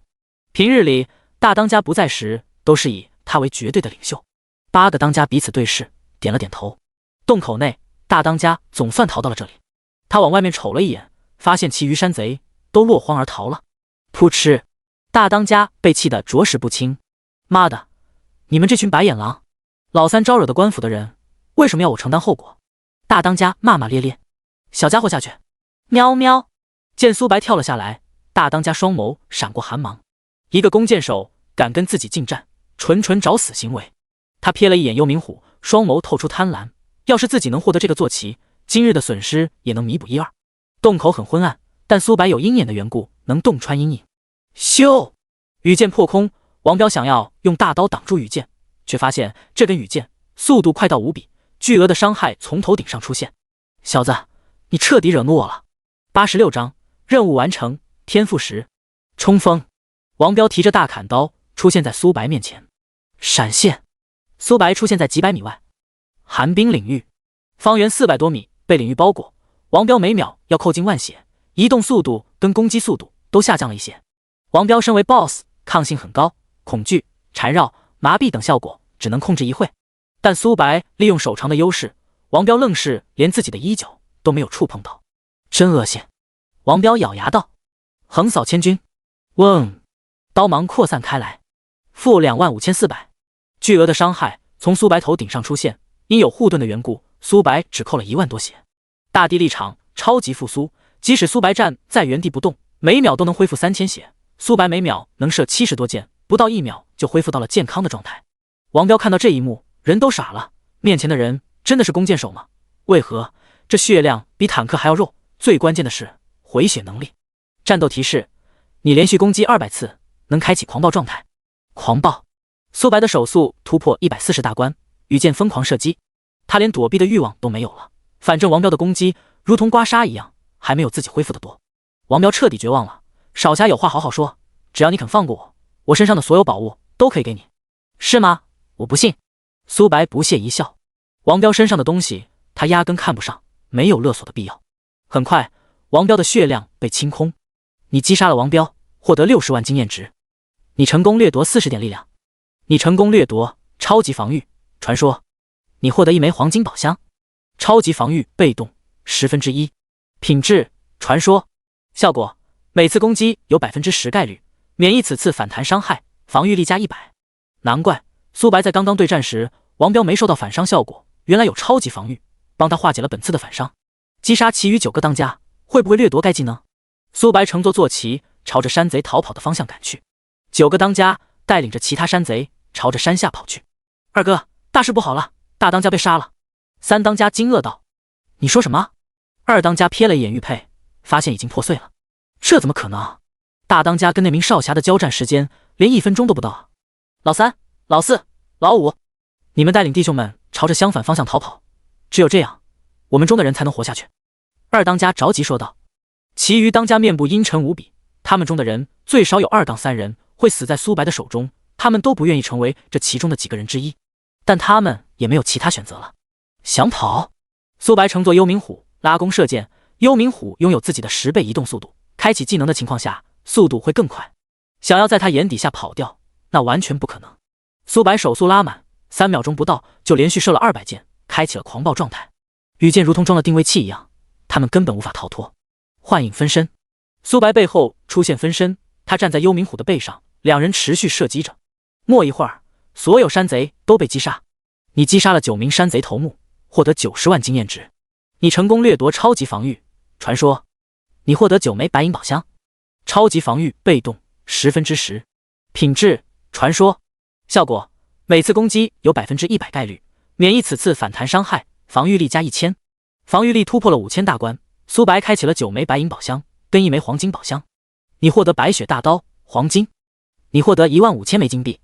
平日里大当家不在时，都是以他为绝对的领袖。8个当家彼此对视，点了点头。洞口内，大当家总算逃到了这里。他往外面瞅了一眼，发现其余山贼都落荒而逃了。噗嗤，大当家被气得着实不轻。妈的，你们这群白眼狼，老三招惹的官府的人，为什么要我承担后果？大当家骂骂咧咧。小家伙下去。喵喵。见苏白跳了下来，大当家双眸闪过寒芒。一个弓箭手敢跟自己近战，纯纯找死行为。他瞥了一眼幽冥虎，双眸透出贪婪。要是自己能获得这个坐骑，今日的损失也能弥补1、2。洞口很昏暗，但苏白有鹰眼的缘故，能洞穿阴影。咻！羽箭破空，王彪想要用大刀挡住羽箭，却发现这根羽箭速度快到无比，巨额的伤害从头顶上出现。小子，你彻底惹怒我了。86章，任务完成，天赋10。冲锋！王彪提着大砍刀出现在苏白面前。闪现！苏白出现在几百米外。寒冰领域，方圆400多米被领域包裹。王彪每秒要扣进10000血，移动速度跟攻击速度都下降了一些。王彪身为 BOSS， 抗性很高，恐惧、缠绕、麻痹等效果只能控制1会。但苏白利用手长的优势，王彪愣是连自己的衣角都没有触碰到，真恶心。王彪咬牙道：横扫千军。嗡，刀芒扩散开来。负25400。巨额的伤害从苏白头顶上出现，因有护盾的缘故，苏白只扣了1万多血。大地立场超级复苏，即使苏白站在原地不动，每秒都能恢复3000血。苏白每秒能射70多箭，不到1秒就恢复到了健康的状态。王彪看到这一幕，人都傻了。面前的人真的是弓箭手吗？为何这血量比坦克还要肉？最关键的是回血能力。战斗提示：你连续攻击200次，能开启狂暴状态。狂暴！苏白的手速突破140大关，羽箭疯狂射击，他连躲避的欲望都没有了。反正王彪的攻击如同刮痧一样，还没有自己恢复的多。王彪彻底绝望了。少侠有话好好说，只要你肯放过我，我身上的所有宝物都可以给你。是吗？我不信。苏白不屑一笑。王彪身上的东西他压根看不上，没有勒索的必要。很快，王彪的血量被清空。你击杀了王彪，获得60万经验值。你成功掠夺40点力量。你成功掠夺超级防御传说。你获得1枚黄金宝箱。超级防御被动1/10。品质传说。效果：每次攻击有 10% 概率免疫此次反弹伤害，防御力加100。难怪苏白在刚刚对战时，王彪没受到反伤效果，原来有超级防御，帮他化解了本次的反伤。击杀其余9个当家，会不会掠夺该技能？苏白乘坐坐骑，朝着山贼逃跑的方向赶去。9个当家带领着其他山贼朝着山下跑去。二哥，大事不好了，大当家被杀了。3当家惊愕道：“你说什么？”2当家瞥了一眼玉佩，发现已经破碎了。这怎么可能？大当家跟那名少侠的交战时间连1分钟都不到啊！老3、老4、老5，你们带领弟兄们朝着相反方向逃跑，只有这样，我们中的人才能活下去。2当家着急说道。其余当家面部阴沉无比，他们中的人最少有2到3人会死在苏白的手中，他们都不愿意成为这其中的几个人之一，但他们也没有其他选择了。想跑？苏白乘坐幽冥虎拉弓射箭，幽冥虎拥有自己的10倍移动速度，开启技能的情况下，速度会更快。想要在他眼底下跑掉，那完全不可能。苏白手速拉满，3秒钟不到就连续射了200箭，开启了狂暴状态。羽箭如同装了定位器一样，他们根本无法逃脱。幻影分身，苏白背后出现分身，他站在幽冥虎的背上，两人持续射击着。没一会儿，所有山贼都被击杀。你击杀了9名山贼头目，获得90万经验值。你成功掠夺超级防御，传说。你获得9枚白银宝箱。超级防御被动10%，品质传说。效果：每次攻击有100%概率免疫此次反弹伤害，防御力加1000。防御力突破了5000大关。苏白开启了9枚白银宝箱跟1枚黄金宝箱。你获得白雪大刀黄金。你获得15000枚金币。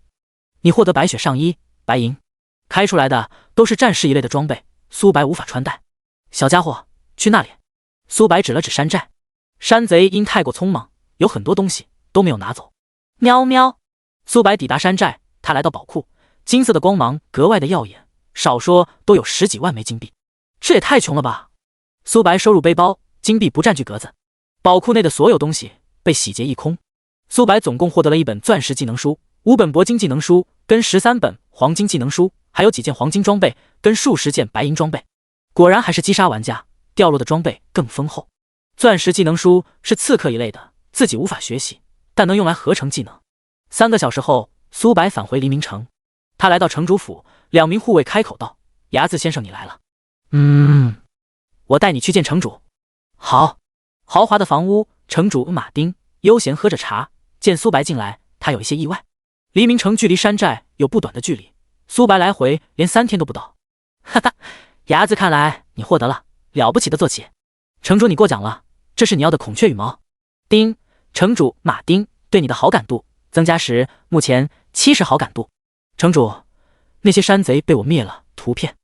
你获得白雪上衣白银。开出来的都是战士一类的装备，苏白无法穿戴。小家伙，去那里。苏白指了指山寨。山贼因太过匆忙，有很多东西都没有拿走。喵喵。苏白抵达山寨，他来到宝库，金色的光芒格外的耀眼，少说都有10几万枚金币。这也太穷了吧。苏白收入背包，金币不占据格子，宝库内的所有东西被洗劫一空。苏白总共获得了1本钻石技能书、5本铂金技能书跟13本黄金技能书，还有几件黄金装备跟数十件白银装备。果然还是击杀玩家，掉落的装备更丰厚。钻石技能书是刺客一类的，自己无法学习，但能用来合成技能。3个小时后，苏白返回黎明城。他来到城主府，2名护卫开口道：“牙子先生，你来了。”我带你去见城主。好。豪华的房屋，城主马丁悠闲喝着茶，见苏白进来，他有一些意外。黎明城距离山寨有不短的距离，苏白来回连3天都不到。哈哈，牙子，看来你获得了了不起的坐骑。城主，你过奖了，这是你要的孔雀羽毛。丁，城主马丁对你的好感度增加时，目前70好感度。城主，那些山贼被我灭了。图片。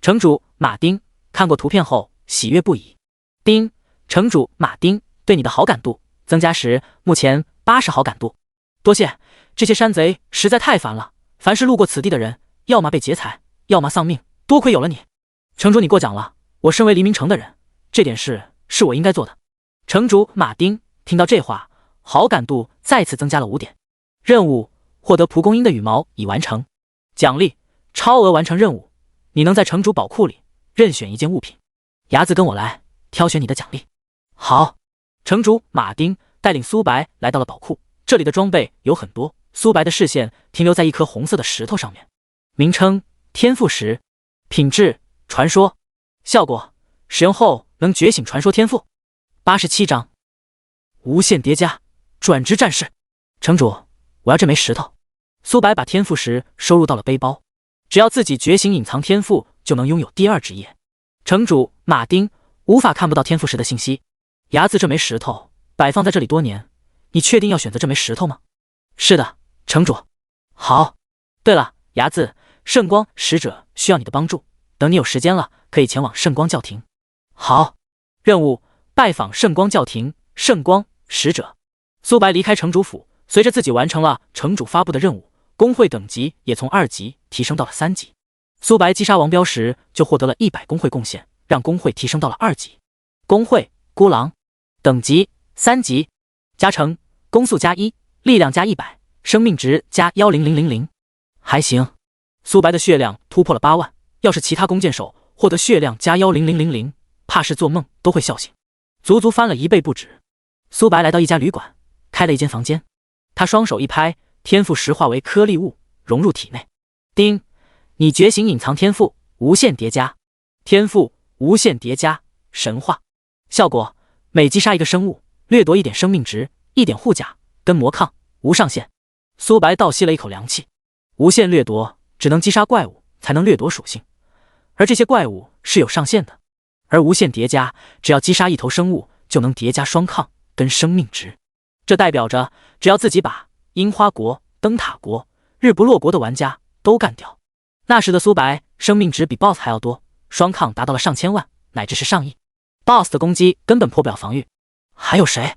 城主马丁看过图片后喜悦不已。丁，城主马丁对你的好感度增加时，目前80好感度。多谢，这些山贼实在太烦了，凡是路过此地的人，要么被劫财，要么丧命，多亏有了你。城主，你过奖了，我身为黎明城的人，这点事是我应该做的。城主马丁听到这话，好感度再次增加了5点。任务：获得蒲公英的羽毛已完成。奖励：超额完成任务，你能在城主宝库里任选一件物品。牙子，跟我来，挑选你的奖励。好。城主马丁带领苏白来到了宝库，这里的装备有很多。苏白的视线停留在一颗红色的石头上面，名称：天赋石，品质：传说，效果：使用后能觉醒传说天赋。87张。无限叠加，转职战士。城主，我要这枚石头。苏白把天赋石收入到了背包，只要自己觉醒隐藏天赋，就能拥有第2职业。城主马丁无法看不到天赋石的信息。牙子，这枚石头摆放在这里多年，你确定要选择这枚石头吗？是的，城主。好。对了，牙子，圣光使者需要你的帮助，等你有时间了，可以前往圣光教廷。好。任务：拜访圣光教廷，圣光使者。苏白离开城主府，随着自己完成了城主发布的任务，工会等级也从2级提升到了3级。苏白击杀王彪时就获得了100工会贡献，让工会提升到了2级。工会孤狼，等级3级，加成：攻速加1，力量加100，生命值加10000。还行。苏白的血量突破了8万，要是其他弓箭手获得血量加10000，怕是做梦都会笑醒，足足翻了1倍不止。苏白来到一家旅馆，开了一间房间。他双手一拍，天赋石化为颗粒物，融入体内。丁，你觉醒隐藏天赋无限叠加，天赋无限叠加神化。效果：每击杀一个生物，掠夺1点生命值，1点护甲跟魔抗，无上限。苏白倒吸了一口凉气。无限掠夺只能击杀怪物才能掠夺属性，而这些怪物是有上限的。而无限叠加，只要击杀一头生物，就能叠加双抗跟生命值。这代表着，只要自己把樱花国、灯塔国、日不落国的玩家都干掉，那时的苏白生命值比 BOSS 还要多，双抗达到了上千万，乃至是上亿。BOSS 的攻击根本破不了防御。还有谁？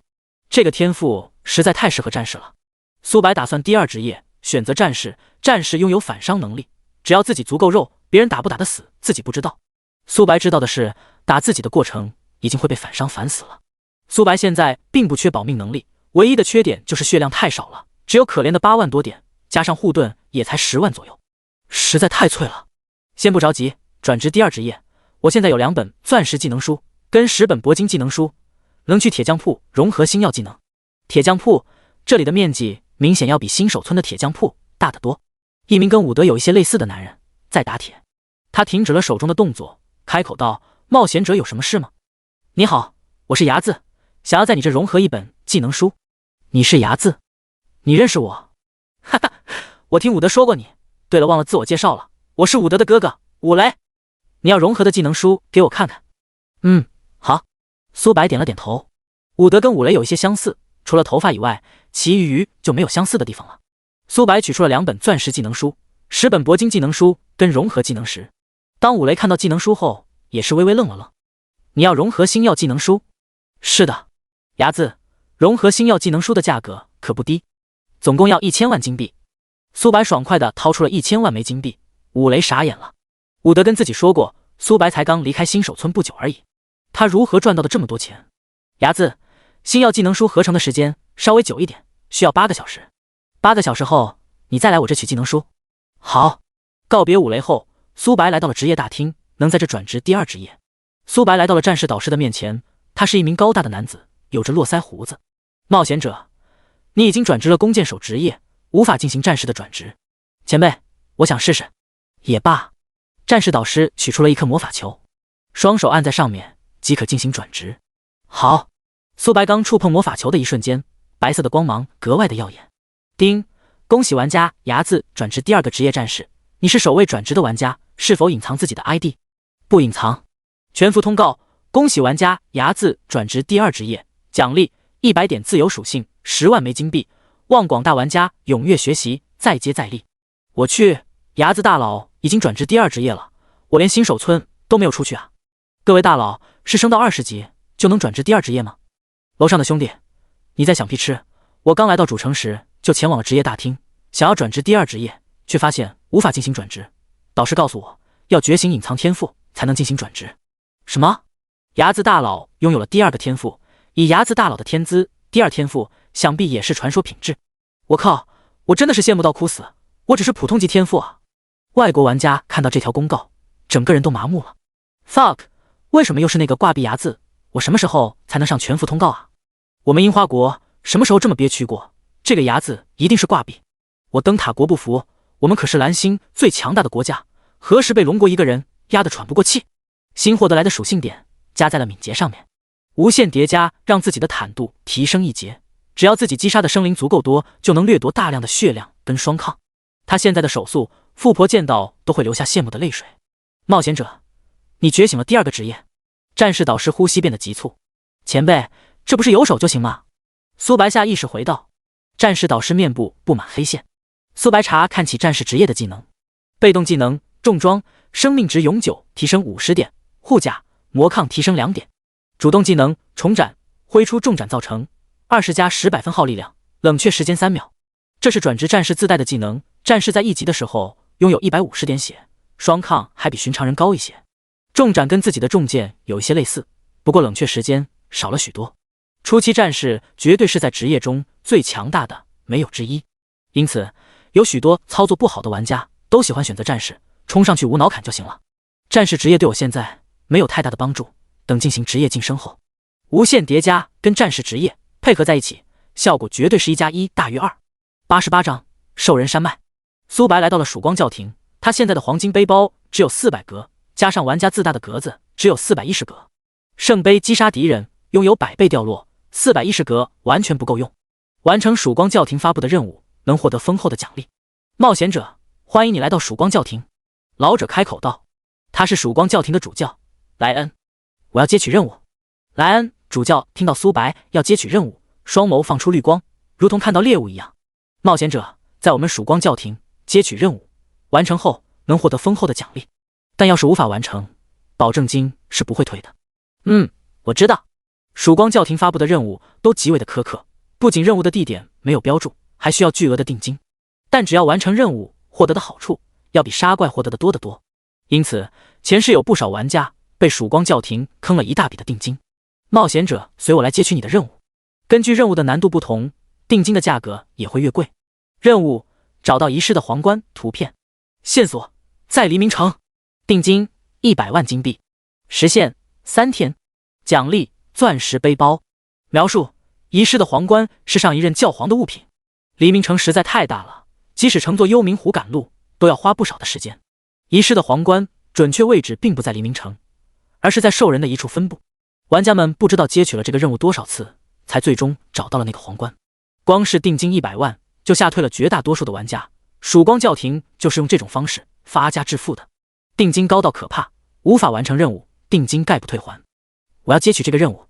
这个天赋实在太适合战士了。苏白打算第2职业选择战士，战士拥有反伤能力，只要自己足够肉，别人打不打得死自己不知道。苏白知道的是，打自己的过程已经会被反伤反死了。苏白现在并不缺保命能力，唯一的缺点就是血量太少了，只有可怜的8万多点，加上护盾也才10万左右，实在太脆了。先不着急，转职第2职业，我现在有2本钻石技能书跟10本铂金技能书，能去铁匠铺融合星耀技能。铁匠铺这里的面积明显要比新手村的铁匠铺大得多。一名跟伍德有一些类似的男人在打铁，他停止了手中的动作，开口道：冒险者有什么事吗？你好，我是牙子，想要在你这融合1本技能书。你是牙子？你认识我？哈哈，我听伍德说过你。对了，忘了自我介绍了，我是伍德的哥哥伍雷。你要融合的技能书给我看看。好。苏白点了点头。伍德跟伍雷有一些相似，除了头发以外，其余就没有相似的地方了。苏白取出了2本钻石技能书、10本铂金技能书跟融合技能石。当伍雷看到技能书后，也是微微愣了愣。你要融合星耀技能书？是的，牙子，融合星耀技能书的价格可不低，总共要1000万金币。苏白爽快地掏出了1000万枚金币。伍雷傻眼了。伍德跟自己说过，苏白才刚离开新手村不久而已，他如何赚到的这么多钱？牙子，星耀技能书合成的时间稍微久一点，需要8个小时。8个小时后，你再来我这取技能书。好。告别伍雷后，苏白来到了职业大厅，能在这转职第2职业。苏白来到了战士导师的面前，他是一名高大的男子，有着络腮胡子。冒险者，你已经转职了弓箭手职业，无法进行战士的转职。前辈，我想试试。也罢。战士导师取出了一颗魔法球，双手按在上面即可进行转职。好。苏白刚触碰魔法球的一瞬间，白色的光芒格外的耀眼。叮，恭喜玩家牙子转职第2个职业战士，你是首位转职的玩家，是否隐藏自己的 ID？ 不隐藏。全服通告，恭喜玩家牙子转职第2职业，奖励100点自由属性，10万枚金币，望广大玩家踊跃学习，再接再厉。我去，牙子大佬已经转职第2职业了，我连新手村都没有出去啊。各位大佬，是升到20级就能转职第2职业吗？楼上的兄弟，你在想屁吃？我刚来到主城时就前往了职业大厅，想要转职第2职业，却发现无法进行转职。导师告诉我，要觉醒隐藏天赋才能进行转职。什么？牙子大佬拥有了第2个天赋，以牙子大佬的天资，第2天赋想必也是传说品质。我靠，我真的是羡慕到哭死，我只是普通级天赋啊！外国玩家看到这条公告，整个人都麻木了。fuck， 为什么又是那个挂壁牙子？我什么时候才能上全服通告啊？我们樱花国什么时候这么憋屈过？这个牙子一定是挂壁。我灯塔国不服，我们可是蓝星最强大的国家，何时被龙国一个人压得喘不过气？新获得来的属性点加在了敏捷上面，无限叠加让自己的坦度提升1节，只要自己击杀的生灵足够多，就能掠夺大量的血量跟双抗。他现在的手速，富婆见到都会流下羡慕的泪水。冒险者，你觉醒了第2个职业。战士导师呼吸变得急促。前辈，这不是有手就行吗？苏白下意识回道。战士导师面部布满黑线。苏白查看起战士职业的技能，被动技能重装，生命值永久提升50点，护甲魔抗提升2点。主动技能重斩，挥出重斩造成20加10百分耗力量，冷却时间3秒。这是转职战士自带的技能，战士在1级的时候拥有150点血，双抗还比寻常人高一些。重斩跟自己的重剑有一些类似，不过冷却时间少了许多。初期战士绝对是在职业中最强大的，没有之一。因此，有许多操作不好的玩家都喜欢选择战士，冲上去无脑砍就行了。战士职业对我现在没有太大的帮助，等进行职业晋升后，无限叠加跟战士职业配合在一起，效果绝对是1+1大于2。88章兽人山脉。苏白来到了曙光教廷，他现在的黄金背包只有400格，加上玩家自带的格子，只有410格。圣杯击杀敌人，拥有100倍掉落，410格完全不够用。完成曙光教廷发布的任务，能获得丰厚的奖励。冒险者，欢迎你来到曙光教廷。老者开口道，他是曙光教廷的主教莱恩。我要接取任务。莱恩主教听到苏白要接取任务，双眸放出绿光，如同看到猎物一样。冒险者，在我们曙光教廷接取任务，完成后能获得丰厚的奖励，但要是无法完成，保证金是不会退的。我知道。曙光教廷发布的任务都极为的苛刻，不仅任务的地点没有标注，还需要巨额的定金。但只要完成任务，获得的好处要比杀怪获得的多得多。因此，前世有不少玩家被曙光教廷坑了一大笔的定金。冒险者，随我来接取你的任务。根据任务的难度不同，定金的价格也会越贵。任务：找到遗失的皇冠图片。线索：在黎明城。定金100万金币。时限3天。奖励：钻石背包。描述：遗失的皇冠是上一任教皇的物品。黎明城实在太大了，即使乘坐幽冥湖赶路，都要花不少的时间。遗失的皇冠准确位置并不在黎明城，而是在兽人的一处分布。玩家们不知道接取了这个任务多少次，才最终找到了那个皇冠。光是定金100万，就吓退了绝大多数的玩家。曙光教廷就是用这种方式发家致富的。定金高到可怕，无法完成任务，定金概不退还。我要接取这个任务。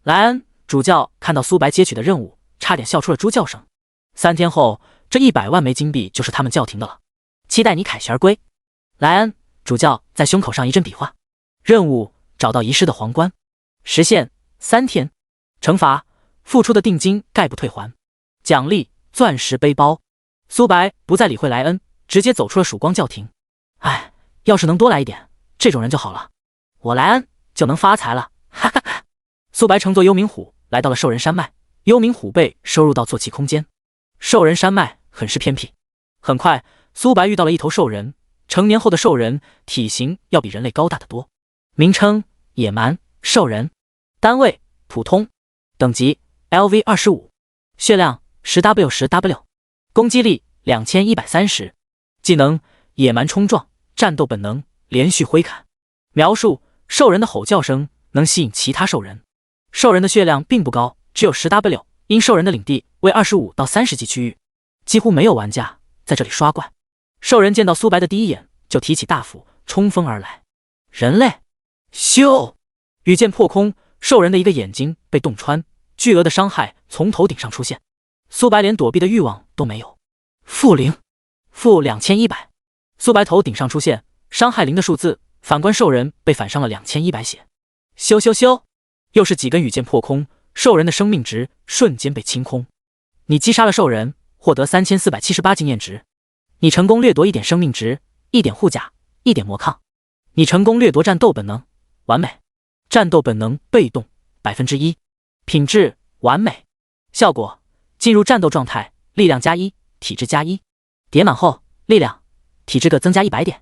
莱恩主教看到苏白接取的任务，差点笑出了猪叫声。3天后，这100万枚金币就是他们教廷的了。期待你凯旋而归。莱恩主教在胸口上一阵比划。任务：找到遗失的皇冠。时限3天。惩罚：付出的定金概不退还。奖励：钻石背包。苏白不再理会莱恩，直接走出了曙光教廷。要是能多来一点这种人就好了，我莱恩就能发财了，哈哈哈。苏白乘坐幽冥虎来到了兽人山脉，幽冥虎被收入到坐骑空间。兽人山脉很是偏僻，很快苏白遇到了一头兽人。成年后的兽人体型要比人类高大得多。名称：野蛮兽人。单位：普通。等级：LV25。血量10W10W。攻击力2130。技能：野蛮冲撞，战斗本能，连续挥砍。描述：兽人的吼叫声能吸引其他兽人。兽人的血量并不高，只有10W， 因兽人的领地为25到30级区域，几乎没有玩家在这里刷怪。兽人见到苏白的第一眼就提起大斧冲锋而来。人类，咻！羽箭破空，兽人的一个眼睛被洞穿，巨额的伤害从头顶上出现。苏白连躲避的欲望都没有。-0，-2100。苏白头顶上出现伤害0的数字，反观兽人被反伤了2100血。咻咻咻！又是几根羽箭破空，兽人的生命值瞬间被清空。你击杀了兽人，获得3478经验值。你成功掠夺1点生命值，1点护甲，1点魔抗。你成功掠夺战斗本能，完美。战斗本能被动1%，品质完美。效果：进入战斗状态，力量+1，体质+1。叠满后，力量、体质各增加100点。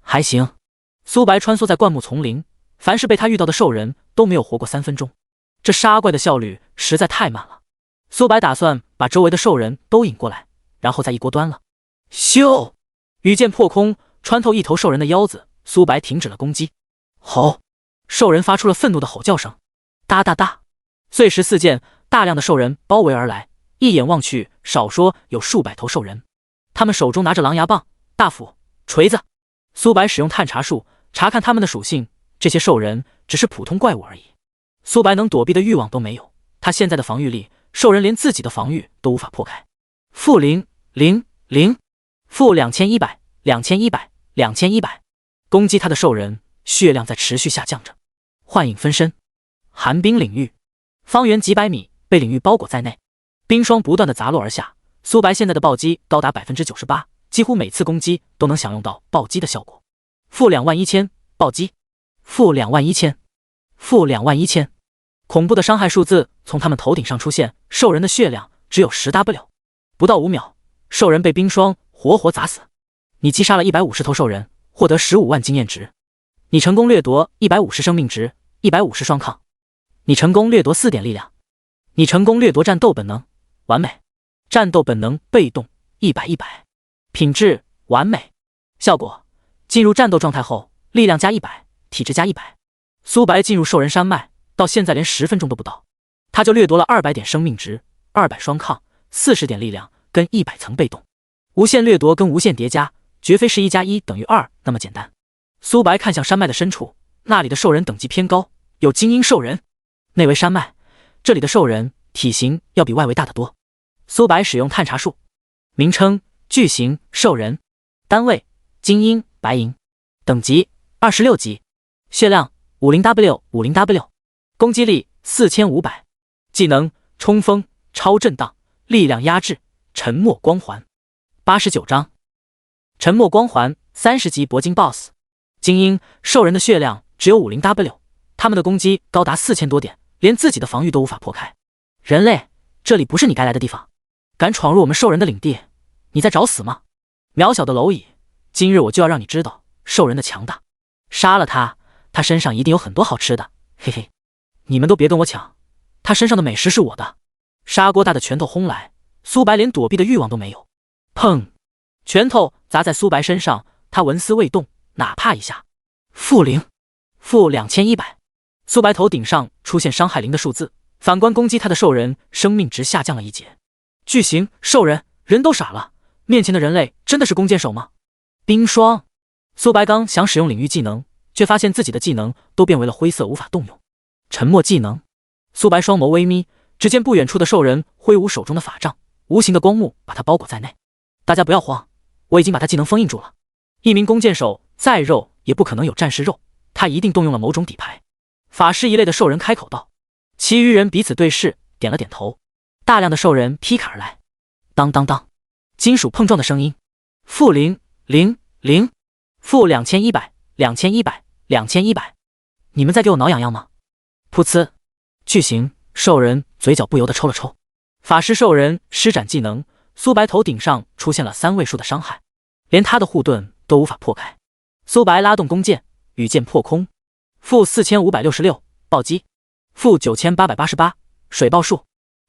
还行。苏白穿梭在灌木丛林，凡是被他遇到的兽人都没有活过3分钟。这杀怪的效率实在太慢了。苏白打算把周围的兽人都引过来，然后再一锅端了。咻！羽箭破空，穿透一头兽人的腰子。苏白停止了攻击。吼！兽人发出了愤怒的吼叫声。哒哒哒！碎石四溅，大量的兽人包围而来。一眼望去，少说有数百头兽人，他们手中拿着狼牙棒、大斧、锤子。苏白使用探查术查看他们的属性，这些兽人只是普通怪物而已。苏白能躲避的欲望都没有，他现在的防御力，兽人连自己的防御都无法破开。-000，-2100，-2100，-2100。攻击他的兽人血量在持续下降着。幻影分身，寒冰领域，方圆几百米被领域包裹在内，冰霜不断的砸落而下。苏白现在的暴击高达 98%， 几乎每次攻击都能享用到暴击的效果。-21000，暴击。-21000，-21000。恐怖的伤害数字从他们头顶上出现。兽人的血量只有10W， 不到5秒，兽人被冰霜活活砸死。你击杀了150头兽人，获得15万经验值。你成功掠夺150生命值，150双抗。你成功掠夺4点力量。你成功掠夺战斗本能，完美。战斗本能被动100，品质完美。效果：进入战斗状态后，力量加100，体质加100。苏白进入兽人山脉，到现在连10分钟都不到，他就掠夺了200点生命值、200双抗、40点力量跟100层被动。无限掠夺跟无限叠加，绝非是1+1等于2那么简单。苏白看向山脉的深处，那里的兽人等级偏高，有精英兽人。内围山脉，这里的兽人体型要比外围大得多。苏白使用探查术，名称：巨型兽人，单位：精英白银，等级26级，血量 50W， 攻击力4500，技能：冲锋、超震荡、力量压制、沉默光环。89章，沉默光环30级铂金 BOSS。精英兽人的血量只有 50W， 他们的攻击高达4000多点，连自己的防御都无法破开。人类，这里不是你该来的地方，敢闯入我们兽人的领地，你在找死吗？渺小的蝼蚁，今日我就要让你知道兽人的强大。杀了他，他身上一定有很多好吃的，嘿嘿。你们都别跟我抢，他身上的美食是我的。砂锅大的拳头轰来，苏白连躲避的欲望都没有。砰！拳头砸在苏白身上，他纹丝未动，哪怕一下。-0，负2100。苏白头顶上出现伤害0的数字，反观攻击他的兽人生命值下降了1截。巨型兽人，人都傻了，面前的人类真的是弓箭手吗？冰霜。苏白刚想使用领域技能，却发现自己的技能都变为了灰色，无法动用。沉默技能。苏白双眸微眯，只见不远处的兽人挥舞手中的法杖，无形的光幕把他包裹在内。大家不要慌，我已经把他技能封印住了。一名弓箭手再肉也不可能有战士肉，他一定动用了某种底牌。法师一类的兽人开口道，其余人彼此对视，点了点头。大量的兽人劈砍而来，当当当，金属碰撞的声音。-000，负2100，你们在给我挠痒痒吗？噗呲，巨型兽人嘴角不由得抽了抽。法师兽人施展技能，苏白头顶上出现了3位数的伤害，连他的护盾都无法破开。苏白拉动弓箭，羽箭破空。-4566，暴击。-9888，水爆术。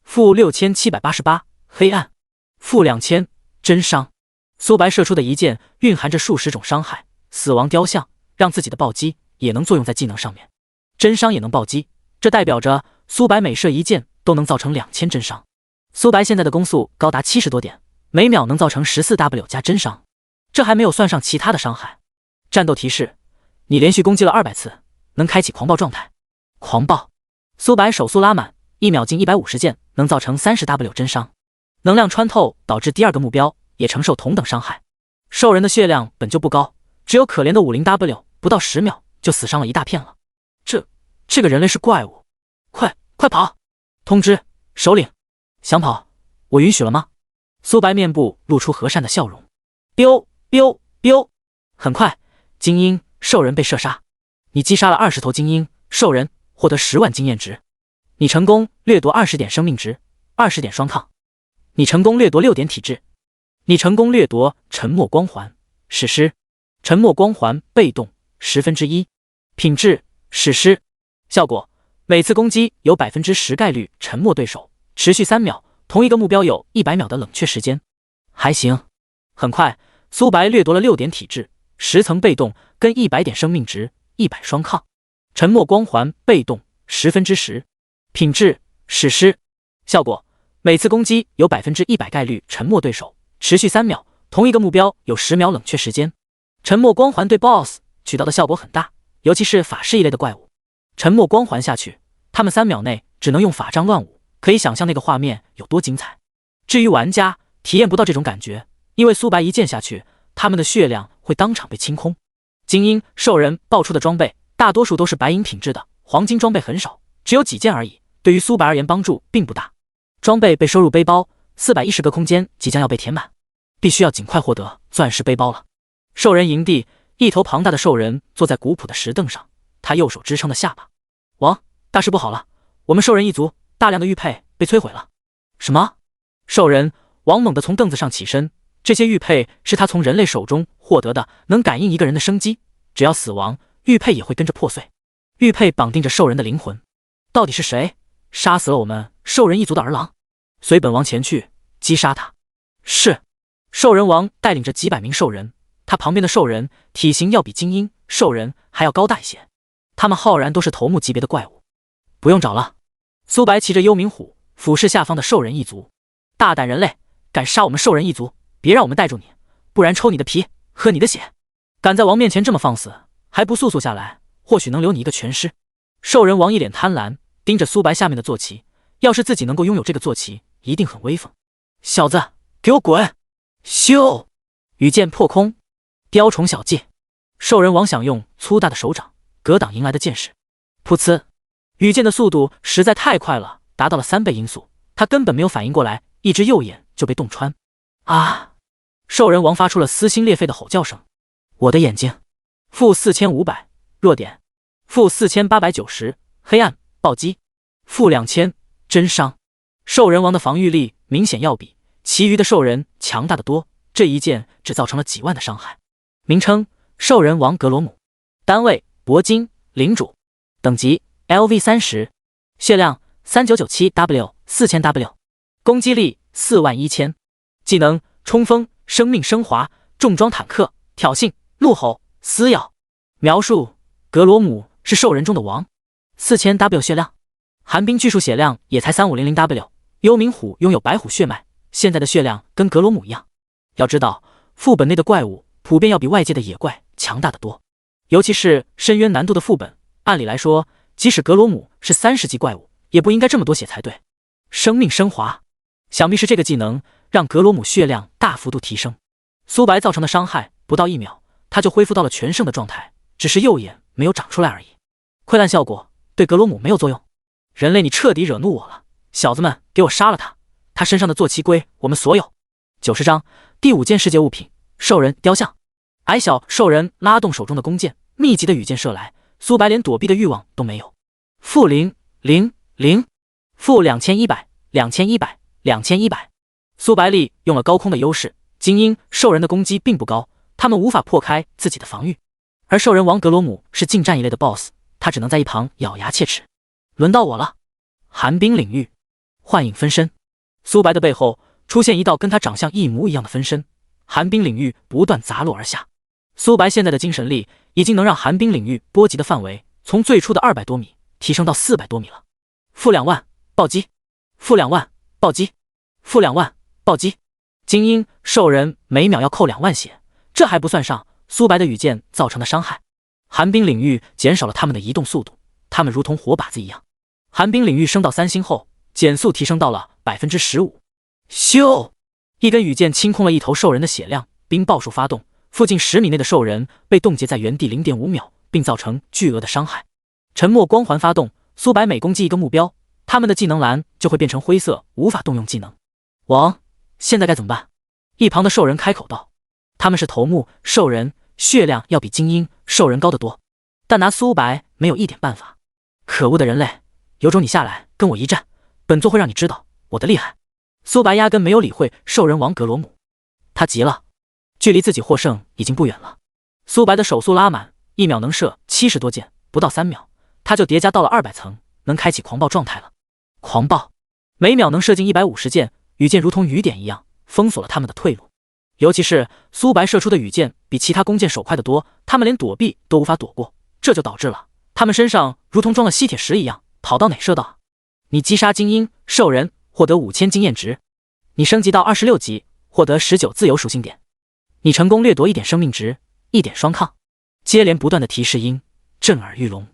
-6788，黑暗。-2000，真伤。苏白射出的一箭蕴含着数十种伤害，死亡雕像让自己的暴击也能作用在技能上面，真伤也能暴击，这代表着苏白每射一箭都能造成2000真伤。苏白现在的攻速高达70多点，每秒能造成14W 加真伤，这还没有算上其他的伤害。战斗提示：你连续攻击了200次，能开启狂暴状态。狂暴。苏白手速拉满，1秒进150箭，能造成30W 真伤。能量穿透导致第二个目标也承受同等伤害。兽人的血量本就不高，只有可怜的 50W， 不到10秒就死伤了一大片了。这个人类是怪物，快跑！通知首领，想跑，我允许了吗？苏白面部露出和善的笑容。biu。很快，精英兽人被射杀，你击杀了20头精英兽人，获得10万经验值。你成功掠夺20点生命值，20点双抗。你成功掠夺6点体质。你成功掠夺沉默光环，史诗。沉默光环被动1/10，品质史诗。效果：每次攻击有 10% 概率沉默对手，持续3秒，同一个目标有100秒的冷却时间。还行。很快，苏白掠夺了6点体质，10层被动跟100点生命值，100双抗。沉默光环被动10/10，品质史诗。效果：每次攻击有 100% 概率沉默对手，持续3秒，同一个目标有10秒冷却时间。沉默光环对 BOSS 取到的效果很大，尤其是法师一类的怪物。沉默光环下去，他们3秒内只能用法杖乱舞，可以想象那个画面有多精彩。至于玩家，体验不到这种感觉，因为苏白一剑下去，他们的血量会当场被清空。精英兽人爆出的装备大多数都是白银品质的，黄金装备很少，只有几件而已，对于苏白而言帮助并不大。装备被收入背包，410个空间即将要被填满，必须要尽快获得钻石背包了。兽人营地，一头庞大的兽人坐在古朴的石凳上，他右手支撑的下巴。王，大事不好了，我们兽人一族大量的玉佩被摧毁了。什么？兽人王猛地从凳子上起身，这些玉佩是他从人类手中获得的，能感应一个人的生机，只要死亡，玉佩也会跟着破碎。玉佩绑定着兽人的灵魂，到底是谁杀死了我们兽人一族的儿郎？随本王前去击杀他。是。兽人王带领着几百名兽人，他旁边的兽人体型要比精英兽人还要高大一些，他们浩然都是头目级别的怪物。不用找了。苏白骑着幽冥虎俯视下方的兽人一族，大胆人类，敢杀我们兽人一族，别让我们带住你，不然抽你的皮，喝你的血。敢在王面前这么放肆，还不速速下来，或许能留你一个全尸。兽人王一脸贪婪，盯着苏白下面的坐骑，要是自己能够拥有这个坐骑，一定很威风。小子，给我滚！咻！羽箭破空，雕虫小技。兽人王想用粗大的手掌格挡迎来的箭矢，噗呲！羽箭的速度实在太快了，达到了3倍音速，他根本没有反应过来，一只右眼就被洞穿。啊！兽人王发出了撕心裂肺的吼叫声。我的眼睛。负4500，弱点。负4890，黑暗暴击。负2000，真伤。兽人王的防御力明显要比其余的兽人强大的多，这一剑只造成了几万的伤害。名称：兽人王格罗姆。单位：铂金，领主。等级：LV30。血量：3997W， 4000W。攻击力：41000。技能：冲锋、生命升华、重装坦克、挑衅、怒吼、撕咬。描述：格罗姆是兽人中的王。4000W 血量。寒冰巨树血量也才3500W。幽冥虎拥有白虎血脉，现在的血量跟格罗姆一样。要知道，副本内的怪物普遍要比外界的野怪强大得多，尤其是深渊难度的副本。按理来说，即使格罗姆是30级怪物，也不应该这么多血才对。生命升华，想必是这个技能让格罗姆血量大幅度提升。苏白造成的伤害不到1秒，他就恢复到了全盛的状态，只是右眼没有长出来而已。溃烂效果对格罗姆没有作用。人类，你彻底惹怒我了，小子们，给我杀了他！他身上的坐骑归我们所有。90章第5件世界物品：兽人雕像。矮小兽人拉动手中的弓箭，密集的羽箭射来，苏白连躲避的欲望都没有。负000，负2100， 2100。苏白利用了高空的优势，精英兽人的攻击并不高，他们无法破开自己的防御。而兽人王格罗姆是近战一类的 BOSS， 他只能在一旁咬牙切齿。轮到我了。寒冰领域，幻影分身。苏白的背后出现一道跟他长相一模一样的分身，寒冰领域不断砸落而下。苏白现在的精神力已经能让寒冰领域波及的范围从最初的200多米提升到400多米了。负2万，暴击。负2万，暴击。负2万，暴击。精英兽人每秒要扣2万血，这还不算上苏白的羽箭造成的伤害。寒冰领域减少了他们的移动速度，他们如同活靶子一样。寒冰领域升到3星后，减速提升到了 15%。咻！一根羽箭清空了一头兽人的血量，冰爆术发动，附近10米内的兽人被冻结在原地 0.5 秒，并造成巨额的伤害。沉默光环发动，苏白每攻击一个目标，他们的技能栏就会变成灰色，无法动用技能。王，现在该怎么办？一旁的兽人开口道。他们是头目兽人，血量要比精英兽人高得多，但拿苏白没有一点办法。可恶的人类，有种你下来跟我一战，本座会让你知道我的厉害。苏白压根没有理会兽人王格罗姆，他急了，距离自己获胜已经不远了。苏白的手速拉满，1秒能射70多箭，不到3秒他就叠加到了200层，能开启狂暴状态了。狂暴，每秒能射进150箭，羽箭如同雨点一样封锁了他们的退路。尤其是苏白射出的羽箭比其他弓箭手快得多，他们连躲避都无法躲过，这就导致了他们身上如同装了吸铁石一样，跑到哪射到。你击杀精英兽人，获得5000经验值。你升级到26级，获得19自由属性点。你成功掠夺1点生命值，1点双抗。接连不断的提示音震耳欲聋。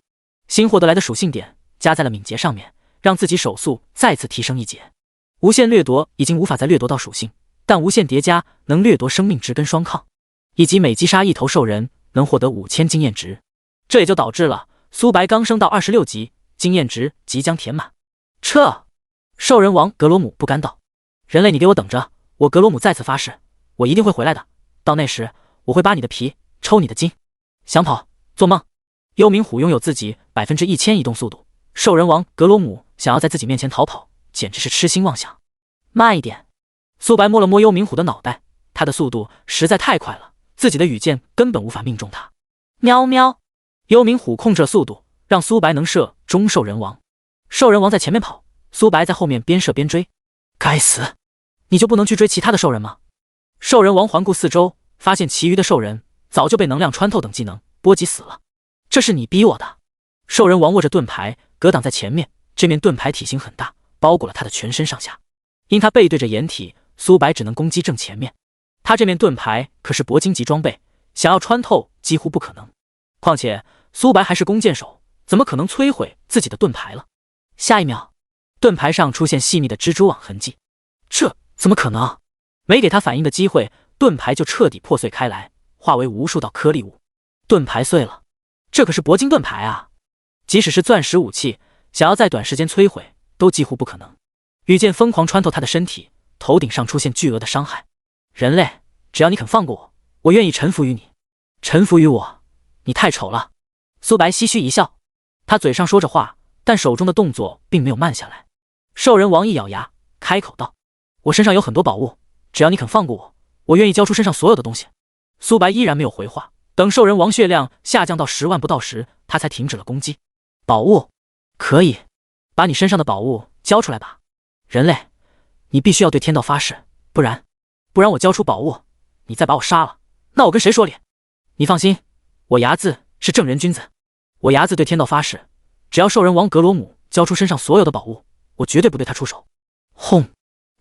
新获得来的属性点加在了敏捷上面，让自己手速再次提升1节。无限掠夺已经无法再掠夺到属性，但无限叠加能掠夺生命值跟双抗，以及每击杀一头兽人能获得5000经验值。这也就导致了苏白刚升到26级，经验值即将填满。撤！兽人王格罗姆不甘道。人类，你给我等着，我格罗姆再次发誓，我一定会回来的。到那时，我会扒你的皮，抽你的筋。想跑，做梦。幽冥虎拥有自己 1000% 移动速度，兽人王格罗姆想要在自己面前逃跑，简直是痴心妄想。慢一点。苏白摸了摸幽冥虎的脑袋，他的速度实在太快了，自己的羽箭根本无法命中他。喵喵！幽冥虎控制了速度，让苏白能射中兽人王。兽人王在前面跑，苏白在后面边射边追。该死！你就不能去追其他的兽人吗？兽人王环顾四周，发现其余的兽人早就被能量穿透等技能波及死了。这是你逼我的。兽人王握着盾牌格挡在前面，这面盾牌体型很大，包裹了他的全身上下。因他背对着掩体，苏白只能攻击正前面。他这面盾牌可是铂金级装备，想要穿透几乎不可能。况且苏白还是弓箭手，怎么可能摧毁自己的盾牌了？下一秒，盾牌上出现细密的蜘蛛网痕迹。这怎么可能？没给他反应的机会，盾牌就彻底破碎开来，化为无数道颗粒物。盾牌碎了，这可是铂金盾牌啊！即使是钻石武器，想要在短时间摧毁，都几乎不可能。羽箭疯狂穿透他的身体，头顶上出现巨额的伤害。人类，只要你肯放过我，我愿意臣服于你。臣服于我？你太丑了。苏白唏嘘一笑，他嘴上说着话，但手中的动作并没有慢下来。兽人王一咬牙，开口道：我身上有很多宝物，只要你肯放过我，我愿意交出身上所有的东西。苏白依然没有回话，等兽人王血量下降到10万不到时，他才停止了攻击。宝物？可以，把你身上的宝物交出来吧。人类，你必须要对天道发誓，不然我交出宝物，你再把我杀了，那我跟谁说理？你放心，我睚眦是正人君子，我睚眦对天道发誓，只要兽人王格罗姆交出身上所有的宝物，我绝对不对他出手。轰！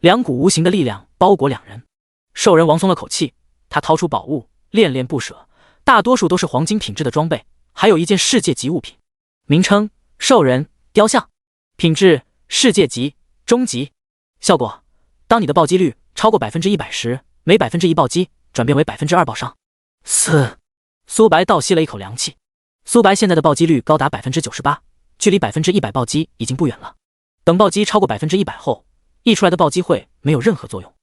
两股无形的力量包裹两人，兽人王松了口气，他掏出宝物，恋恋不舍，大多数都是黄金品质的装备，还有一件世界级物品，名称：兽人雕像，品质：世界级、中级，效果：当你的暴击率超过100%时，每1%暴击转变为2%爆伤。苏白倒吸了一口凉气。苏白现在的暴击率高达98%，距离100%暴击已经不远了。等暴击超过100%后，溢出来的暴击会没有任何作用，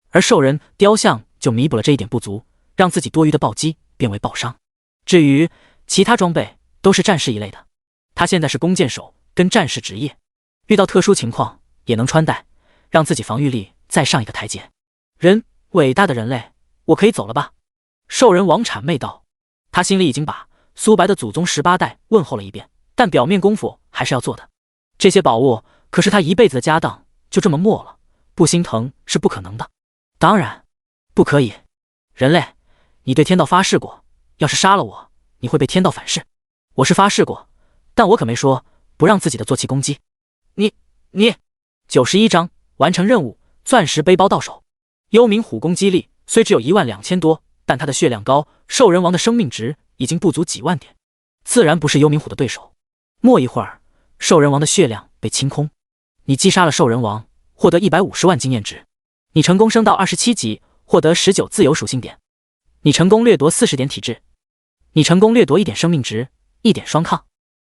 而兽人雕像就弥补了这一点不足，让自己多余的暴击变为爆伤。至于其他装备，都是战士一类的。他现在是弓箭手跟战士职业，遇到特殊情况也能穿戴，让自己防御力再上一个台阶。伟大的人类，我可以走了吧？兽人王谄媚道。他心里已经把苏白的祖宗18代问候了一遍，但表面功夫还是要做的。这些宝物可是他一辈子的家当，就这么没了，不心疼是不可能的。当然不可以。人类，你对天道发誓过，要是杀了我，你会被天道反噬。我是发誓过，但我可没说不让自己的坐骑攻击。你91章完成任务，钻石背包到手。幽冥虎攻击力虽只有12000多，但他的血量高，兽人王的生命值已经不足几万点，自然不是幽冥虎的对手。没一会儿，兽人王的血量被清空。你击杀了兽人王，获得150万经验值。你成功升到27级，获得19自由属性点。你成功掠夺40点体质。你成功掠夺1点生命值，1点双抗。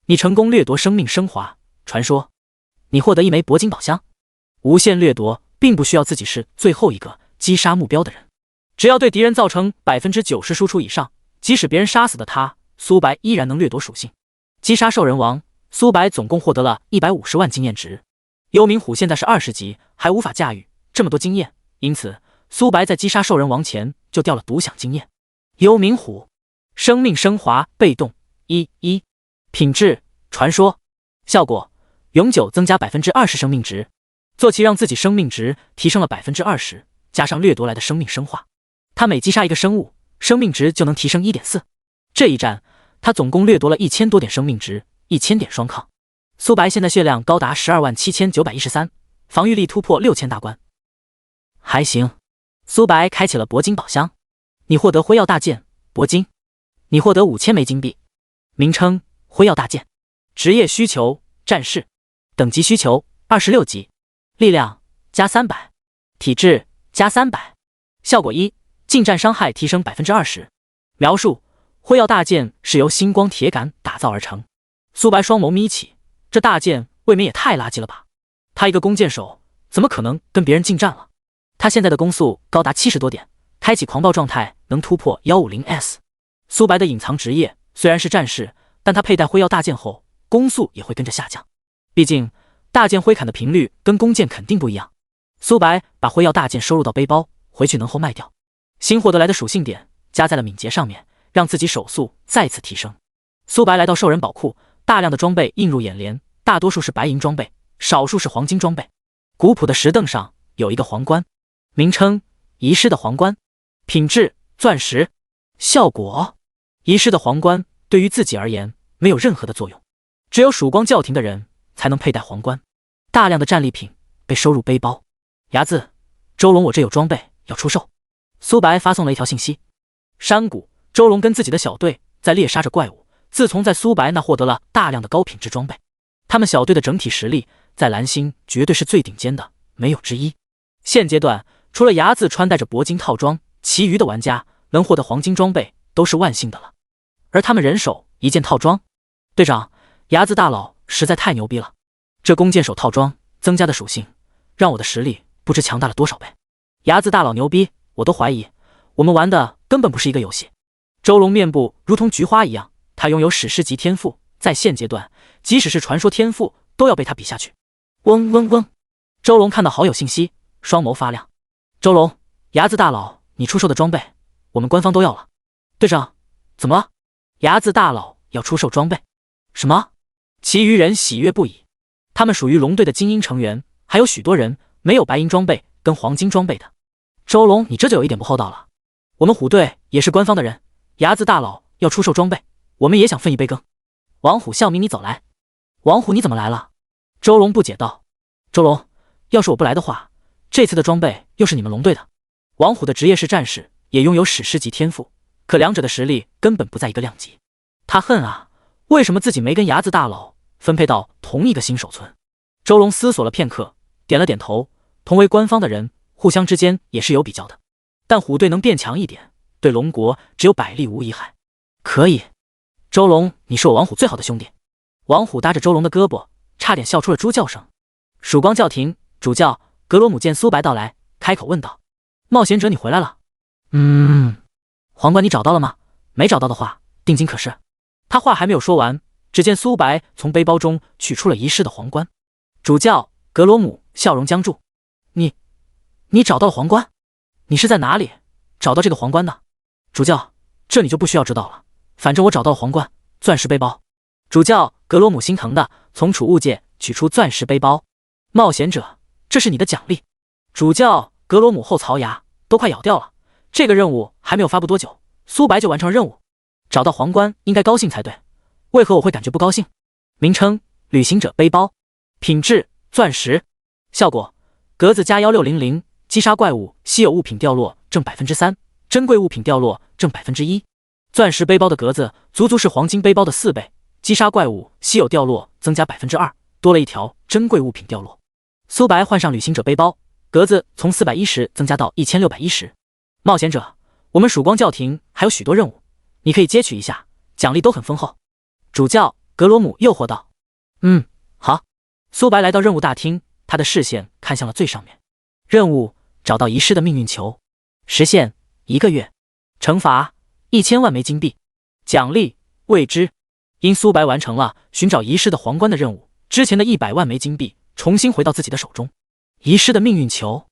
你成功掠夺生命升华传说。你获得1枚铂金宝箱。无限掠夺，并不需要自己是最后一个击杀目标的人，只要对敌人造成90%输出以上，即使别人杀死的他，苏白依然能掠夺属性。击杀兽人王，苏白总共获得了150万经验值。幽冥虎现在是20级，还无法驾驭这么多经验，因此苏白在击杀兽人王前就掉了独享经验。幽冥虎生命升华被动1品质传说，效果永久增加20%生命值。坐骑让自己生命值提升了20%，加上掠夺来的生命生化，他每击杀一个生物，生命值就能提升 1.4。 这一战他总共掠夺了1000多点生命值，1000点双抗。苏白现在血量高达127913，防御力突破6000大关，还行。苏白开启了铂金宝箱，你获得辉耀大剑铂金，你获得5000枚金币。名称：辉耀大剑。职业需求：战士。等级需求：26级。力量加300，体质加300。效果1，近战伤害提升20%。描述：辉耀大剑是由星光铁杆打造而成。苏白双眸眯起，这大剑未免也太垃圾了吧？他一个弓箭手，怎么可能跟别人近战了？他现在的攻速高达70多点，开启狂暴状态能突破 150S。 苏白的隐藏职业虽然是战士，但他佩戴辉耀大剑后，攻速也会跟着下降。毕竟大剑挥砍的频率跟弓箭肯定不一样。苏白把辉耀大剑收入到背包，回去能后卖掉。新获得来的属性点加在了敏捷上面，让自己手速再次提升。苏白来到兽人宝库，大量的装备映入眼帘，大多数是白银装备，少数是黄金装备。古朴的石凳上有一个皇冠，名称：遗失的皇冠。品质：钻石。效果：遗失的皇冠对于自己而言没有任何的作用，只有曙光教廷的人才能佩戴皇冠。大量的战利品被收入背包。睚眦，周龙，我这有装备要出售。苏白发送了一条信息。山谷，周龙跟自己的小队在猎杀着怪物。自从在苏白那获得了大量的高品质装备，他们小队的整体实力在蓝星绝对是最顶尖的，没有之一。现阶段，除了睚眦穿戴着铂金套装，其余的玩家能获得黄金装备都是万幸的了。而他们人手一件套装。队长，睚眦大佬实在太牛逼了，这弓箭手套装增加的属性，让我的实力不知强大了多少倍。睚眦大佬牛逼，我都怀疑我们玩的根本不是一个游戏。周龙面部如同菊花一样，他拥有史诗级天赋，在现阶段，即使是传说天赋都要被他比下去。嗡嗡嗡！周龙看到好友信息，双眸发亮。周龙，睚眦大佬，你出售的装备，我们官方都要了。队长，怎么了？睚眦大佬要出售装备？什么？其余人喜悦不已。他们属于龙队的精英成员，还有许多人没有白银装备跟黄金装备的。周龙，你这就有一点不厚道了。我们虎队也是官方的人，睚眦大佬要出售装备，我们也想分一杯羹。王虎笑眯眯走来。王虎，你怎么来了？周龙不解道。周龙，要是我不来的话，这次的装备又是你们龙队的。王虎的职业是战士，也拥有史诗级天赋，可两者的实力根本不在一个量级。他恨啊，为什么自己没跟睚眦大佬分配到同一个新手村？周龙思索了片刻，点了点头。同为官方的人，互相之间也是有比较的，但虎队能变强一点，对龙国只有百利无一害。可以，周龙，你是我王虎最好的兄弟。王虎搭着周龙的胳膊，差点笑出了猪叫声。曙光教廷主教格罗姆见苏白到来，开口问道：冒险者，你回来了？皇冠你找到了吗？没找到的话，定金可是。他话还没有说完，只见苏白从背包中取出了遗失的皇冠。主教格罗姆笑容僵住。你找到了皇冠？你是在哪里找到这个皇冠的？主教，这你就不需要知道了，反正我找到了皇冠。钻石背包。主教格罗姆心疼的从储物界取出钻石背包。冒险者，这是你的奖励。主教格罗姆后槽牙都快咬掉了，这个任务还没有发布多久，苏白就完成了任务，找到皇冠应该高兴才对，为何我会感觉不高兴？名称：旅行者背包。品质：钻石。效果：格子加1600，击杀怪物，稀有物品掉落正 3%， 珍贵物品掉落正 1%。钻石背包的格子足足是黄金背包的4倍，击杀怪物，稀有掉落增加 2%， 多了一条珍贵物品掉落。苏白换上旅行者背包，格子从410增加到1610。冒险者，我们曙光教廷还有许多任务，你可以接取一下，奖励都很丰厚。主教格罗姆诱惑道。好。苏白来到任务大厅，他的视线看向了最上面。任务：找到遗失的命运球，时限1个月，惩罚1000万枚金币，奖励未知。因苏白完成了寻找遗失的皇冠的任务，之前的100万枚金币重新回到自己的手中。遗失的命运球，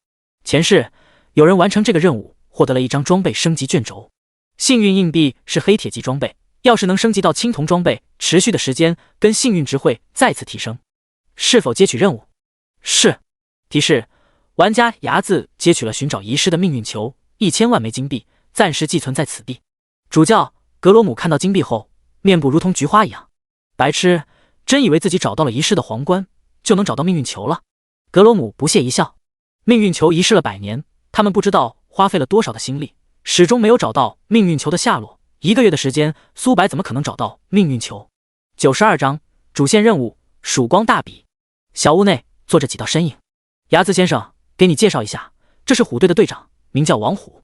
前世有人完成这个任务，获得了一张装备升级卷轴。幸运硬币是黑铁级装备，要是能升级到青铜装备，持续的时间跟幸运值会再次提升。是否接取任务？是。提示：玩家睚眦接取了寻找遗失的命运球，1000万枚金币，暂时寄存在此地。主教格罗姆看到金币后，面部如同菊花一样。白痴，真以为自己找到了遗失的皇冠，就能找到命运球了？格罗姆不屑一笑。命运球遗失了100年，他们不知道花费了多少的心力，始终没有找到命运球的下落。1个月的时间，苏白怎么可能找到命运球？92章主线任务：曙光大比。小屋内坐着几道身影。睚眦先生，给你介绍一下，这是虎队的队长，名叫王虎。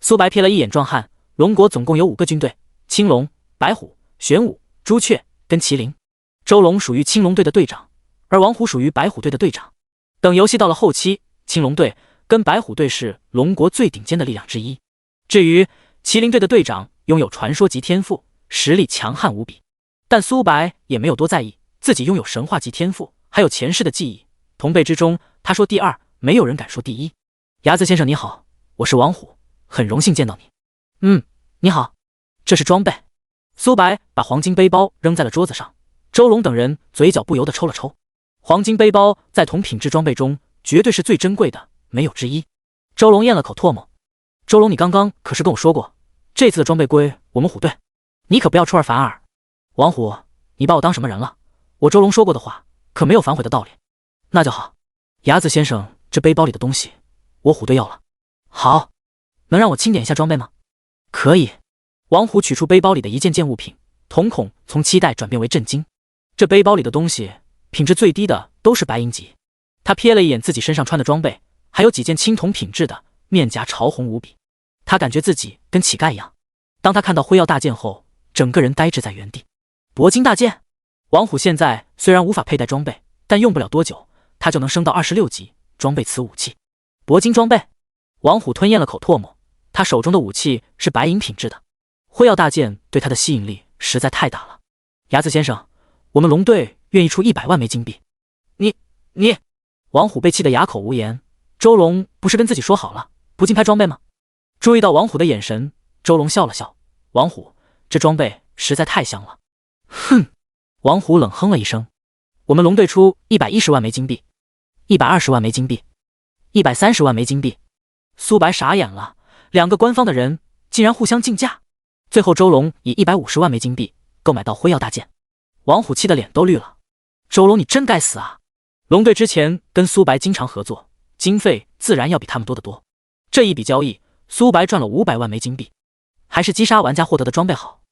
苏白瞥了一眼壮汉。龙国总共有5个军队：青龙、白虎、玄武、朱雀跟麒麟。周龙属于青龙队的队长，而王虎属于白虎队的队长。等游戏到了后期，青龙队跟白虎队是龙国最顶尖的力量之一。至于麒麟队的队长拥有传说级天赋，实力强悍无比。但苏白也没有多在意，自己拥有神话级天赋，还有前世的记忆。同辈之中，他说第2，没有人敢说第1。睚眦先生你好，我是王虎，很荣幸见到你。你好。这是装备。苏白把黄金背包扔在了桌子上，周龙等人嘴角不由得抽了抽。黄金背包在同品质装备中绝对是最珍贵的，没有之一。周龙咽了口唾沫。周龙，你刚刚可是跟我说过，这次的装备归我们虎队，你可不要出尔反尔。王虎，你把我当什么人了？我周龙说过的话，可没有反悔的道理。那就好，牙子先生，这背包里的东西，我虎队要了。好，能让我清点一下装备吗？可以。王虎取出背包里的一件物品，瞳孔从期待转变为震惊。这背包里的东西，品质最低的都是白银级。他瞥了一眼自己身上穿的装备，还有几件青铜品质的，面颊潮红无比。他感觉自己跟乞丐一样。当他看到辉耀大剑后，整个人呆滞在原地。铂金大剑，王虎现在虽然无法佩戴装备，但用不了多久，他就能升到26级，装备此武器。铂金装备，王虎吞咽了口唾沫。他手中的武器是白银品质的，辉耀大剑对他的吸引力实在太大了。牙子先生，我们龙队愿意出100万枚金币。你！王虎被气得哑口无言。周龙不是跟自己说好了，不竞拍装备吗？注意到王虎的眼神，周龙笑了笑。王虎，这装备实在太香了。哼！王虎冷哼了一声。我们龙队出110万枚金币，120万枚金币，130万枚金币。苏白傻眼了，两个官方的人竟然互相竞价。最后周龙以150万枚金币购买到辉耀大剑。王虎气得脸都绿了。周龙，你真该死啊！龙队之前跟苏白经常合作，经费自然要比他们多得多。这一笔交易，苏白赚了500万枚金币，还是击杀玩家获得的装备好。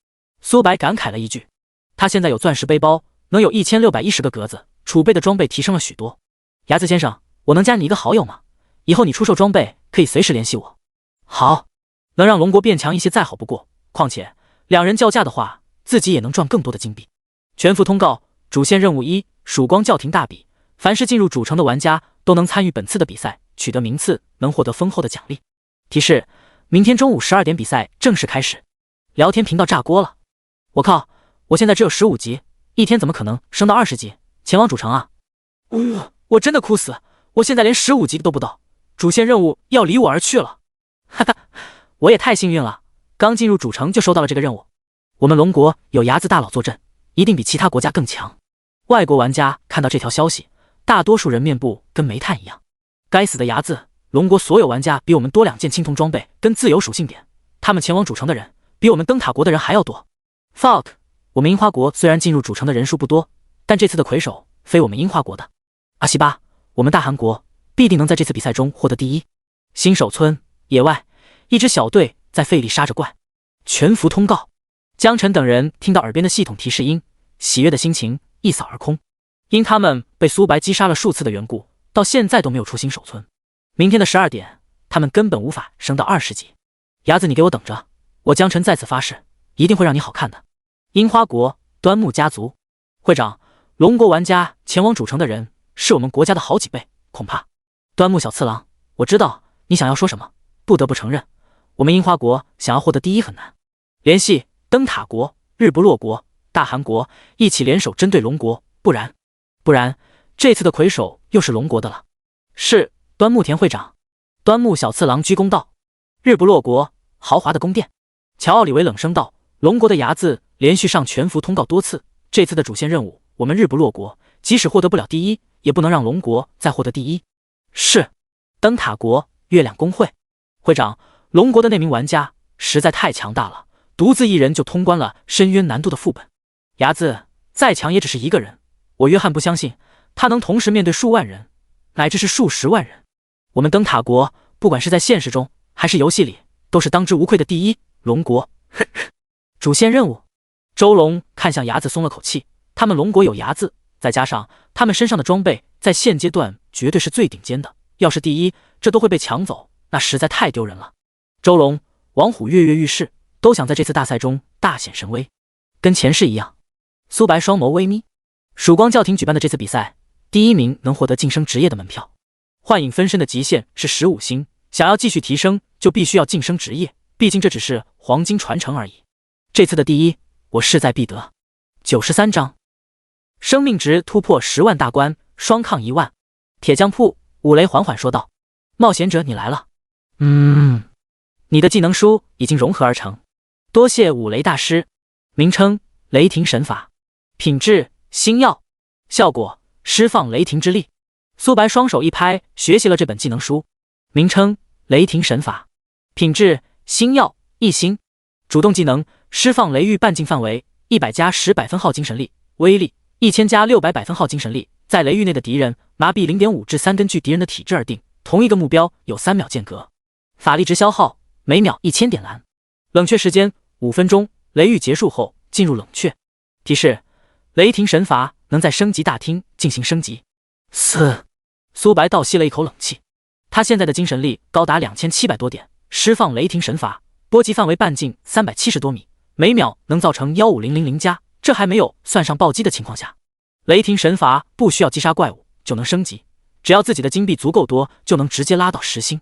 苏白感慨了一句，他现在有钻石背包，能有1610个格子，储备的装备提升了许多。牙子先生，我能加你一个好友吗？以后你出售装备可以随时联系我。好，能让龙国变强一些再好不过，况且两人较价的话，自己也能赚更多的金币。全服通告，主线任务1：曙光教廷大比。凡是进入主城的玩家都能参与本次的比赛，取得名次能获得丰厚的奖励。提示：明天中午12点比赛正式开始。聊天频道炸锅了，我靠，我现在只有15级，一天怎么可能升到20级，前往主城啊？我真的哭死，我现在连15级都不到，主线任务要离我而去了。哈哈，我也太幸运了，刚进入主城就收到了这个任务。我们龙国有牙子大佬坐镇，一定比其他国家更强。外国玩家看到这条消息，大多数人面部跟煤炭一样。该死的牙子，龙国所有玩家比我们多2件青铜装备跟自由属性点，他们前往主城的人比我们灯塔国的人还要多。fuck， 我们樱花国虽然进入主城的人数不多，但这次的魁首非我们樱花国的。阿西巴，我们大韩国必定能在这次比赛中获得第一。新手村野外，一支小队在费力杀着怪。全服通告，江晨等人听到耳边的系统提示音，喜悦的心情一扫而空。因他们被苏白击杀了数次的缘故，到现在都没有出新手村。明天的12点，他们根本无法升到20级。牙子，你给我等着，我江晨在此发誓，一定会让你好看的。樱花国端木家族会长，龙国玩家前往主城的人是我们国家的好几倍，恐怕。端木小次郎，我知道你想要说什么，不得不承认，我们樱花国想要获得第一很难。联系灯塔国、日不落国、大韩国一起联手针对龙国，不然这次的魁首又是龙国的了。是，端木田会长。端木小次郎鞠躬道。日不落国豪华的宫殿，乔奥里维冷声道。龙国的牙子连续上全服通告多次，这次的主线任务，我们日不落国即使获得不了第一，也不能让龙国再获得第一。是，灯塔国月亮公会会长，龙国的那名玩家实在太强大了，独自一人就通关了深渊难度的副本。牙子再强也只是一个人，我约翰不相信他能同时面对数万人，乃至是数十万人。我们灯塔国不管是在现实中还是游戏里，都是当之无愧的第一。龙国主线任务，周龙看向牙子松了口气，他们龙国有牙子，再加上他们身上的装备在现阶段绝对是最顶尖的，要是第一这都会被抢走，那实在太丢人了。周龙、王虎跃跃欲试，都想在这次大赛中大显神威，跟前世一样。苏白双眸微眯，曙光教廷举办的这次比赛，第一名能获得晋升职业的门票。幻影分身的极限是15星，想要继续提升就必须要晋升职业，毕竟这只是黄金传承而已。这次的第一我势在必得。93章生命值突破10万大关，双抗1万。铁匠铺，五雷缓缓说道。冒险者，你来了。你的技能书已经融合而成，多谢五雷大师。名称雷霆神法，品质星耀，效果释放雷霆之力。苏白双手一拍，学习了这本技能书。名称雷霆神法，品质星耀1星，主动技能释放雷域半径范围100加10百分号精神力，威力1000加600百分号精神力，在雷域内的敌人麻痹 0.5 至3，根据敌人的体质而定，同一个目标有3秒间隔。法力值消耗每秒1000点蓝，冷却时间5分钟，雷域结束后进入冷却。提示：雷霆神罚能在升级大厅进行升级。苏白倒吸了一口冷气，他现在的精神力高达2700多点，释放雷霆神罚，波及范围半径370多米，每秒能造成15000加，这还没有算上暴击的情况下。雷霆神罚不需要击杀怪物就能升级，只要自己的金币足够多，就能直接拉到10星。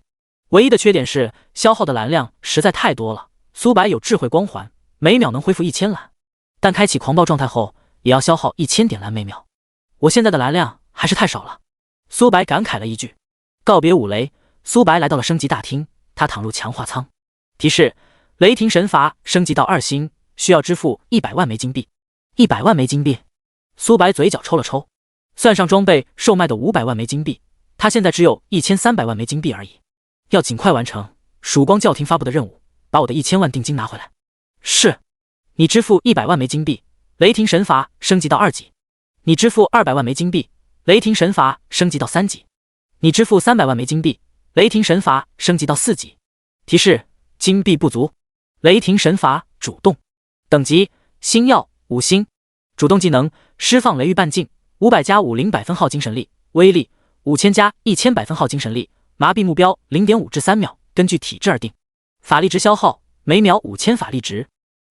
唯一的缺点是消耗的蓝量实在太多了。苏白有智慧光环，每秒能恢复1000蓝，但开启狂暴状态后也要消耗1000点蓝每秒。我现在的蓝量还是太少了。苏白感慨了一句。告别五雷，苏白来到了升级大厅，他躺入强化舱。提示：雷霆神罚升级到2星，需要支付100万枚金币。100万枚金币，苏白嘴角抽了抽，算上装备售卖的500万枚金币，他现在只有1300万枚金币而已。要尽快完成曙光教廷发布的任务，把我的1000万定金拿回来。是。你支付100万枚金币，雷霆神罚升级到2级。你支付200万枚金币，雷霆神罚升级到3级。你支付300万枚金币，雷霆神罚升级到4级。提示：金币不足。雷霆神罚主动，等级星耀5星，主动技能释放雷域半径500加50百分号精神力，威力5000加1000百分号精神力，麻痹目标 0.5 至3秒，根据体质而定。法力值消耗每秒5000法力值，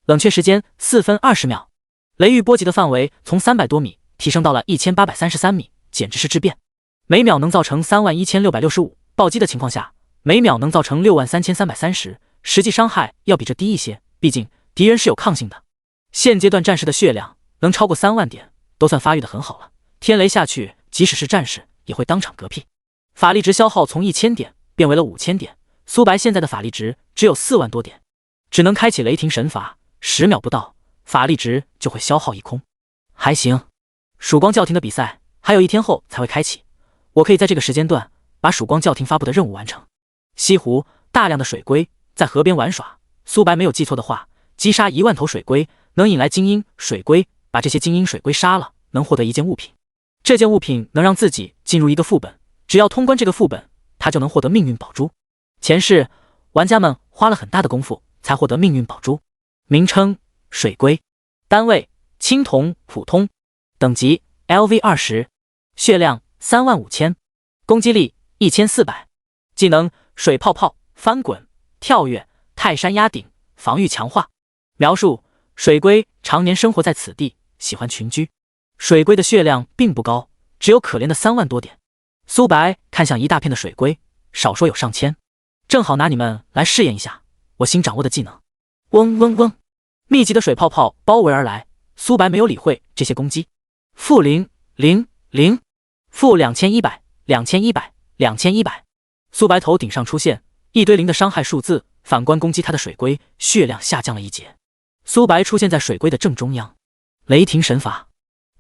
冷却时间4分20秒。雷域波及的范围从300多米提升到了1833米，简直是质变。每秒能造成31665，暴击的情况下每秒能造成63330，实际伤害要比这低一些，毕竟敌人是有抗性的。现阶段战士的血量能超过3万点，都算发育的很好了。天雷下去，即使是战士也会当场嗝屁。法力值消耗从1000点变为了5000点，苏白现在的法力值只有4万多点，只能开启雷霆神罚，10秒不到法力值就会消耗一空。还行，曙光教廷的比赛还有1天后才会开启，我可以在这个时间段把曙光教廷发布的任务完成。西湖大量的水龟在河边玩耍，苏白没有记错的话，击杀1万头水龟能引来精英水龟，把这些精英水龟杀了，能获得一件物品。这件物品能让自己进入一个副本，只要通关这个副本，他就能获得命运宝珠。前世玩家们花了很大的功夫才获得命运宝珠。名称：水龟，单位：青铜普通，等级 LV20， 血量35000，攻击力1400，技能：水泡泡、翻滚、跳跃、泰山压顶、防御强化。描述：水龟常年生活在此地，喜欢群居。水龟的血量并不高，只有可怜的3万多点。苏白看向一大片的水龟，少说有上千，正好拿你们来试验一下我新掌握的技能。嗡嗡嗡，密集的水泡泡包围而来，苏白没有理会这些攻击。-000，-2100，-2100，-2100，苏白头顶上出现一堆0的伤害数字，反观攻击他的水龟，血量下降了1截。苏白出现在水龟的正中央，雷霆神罚。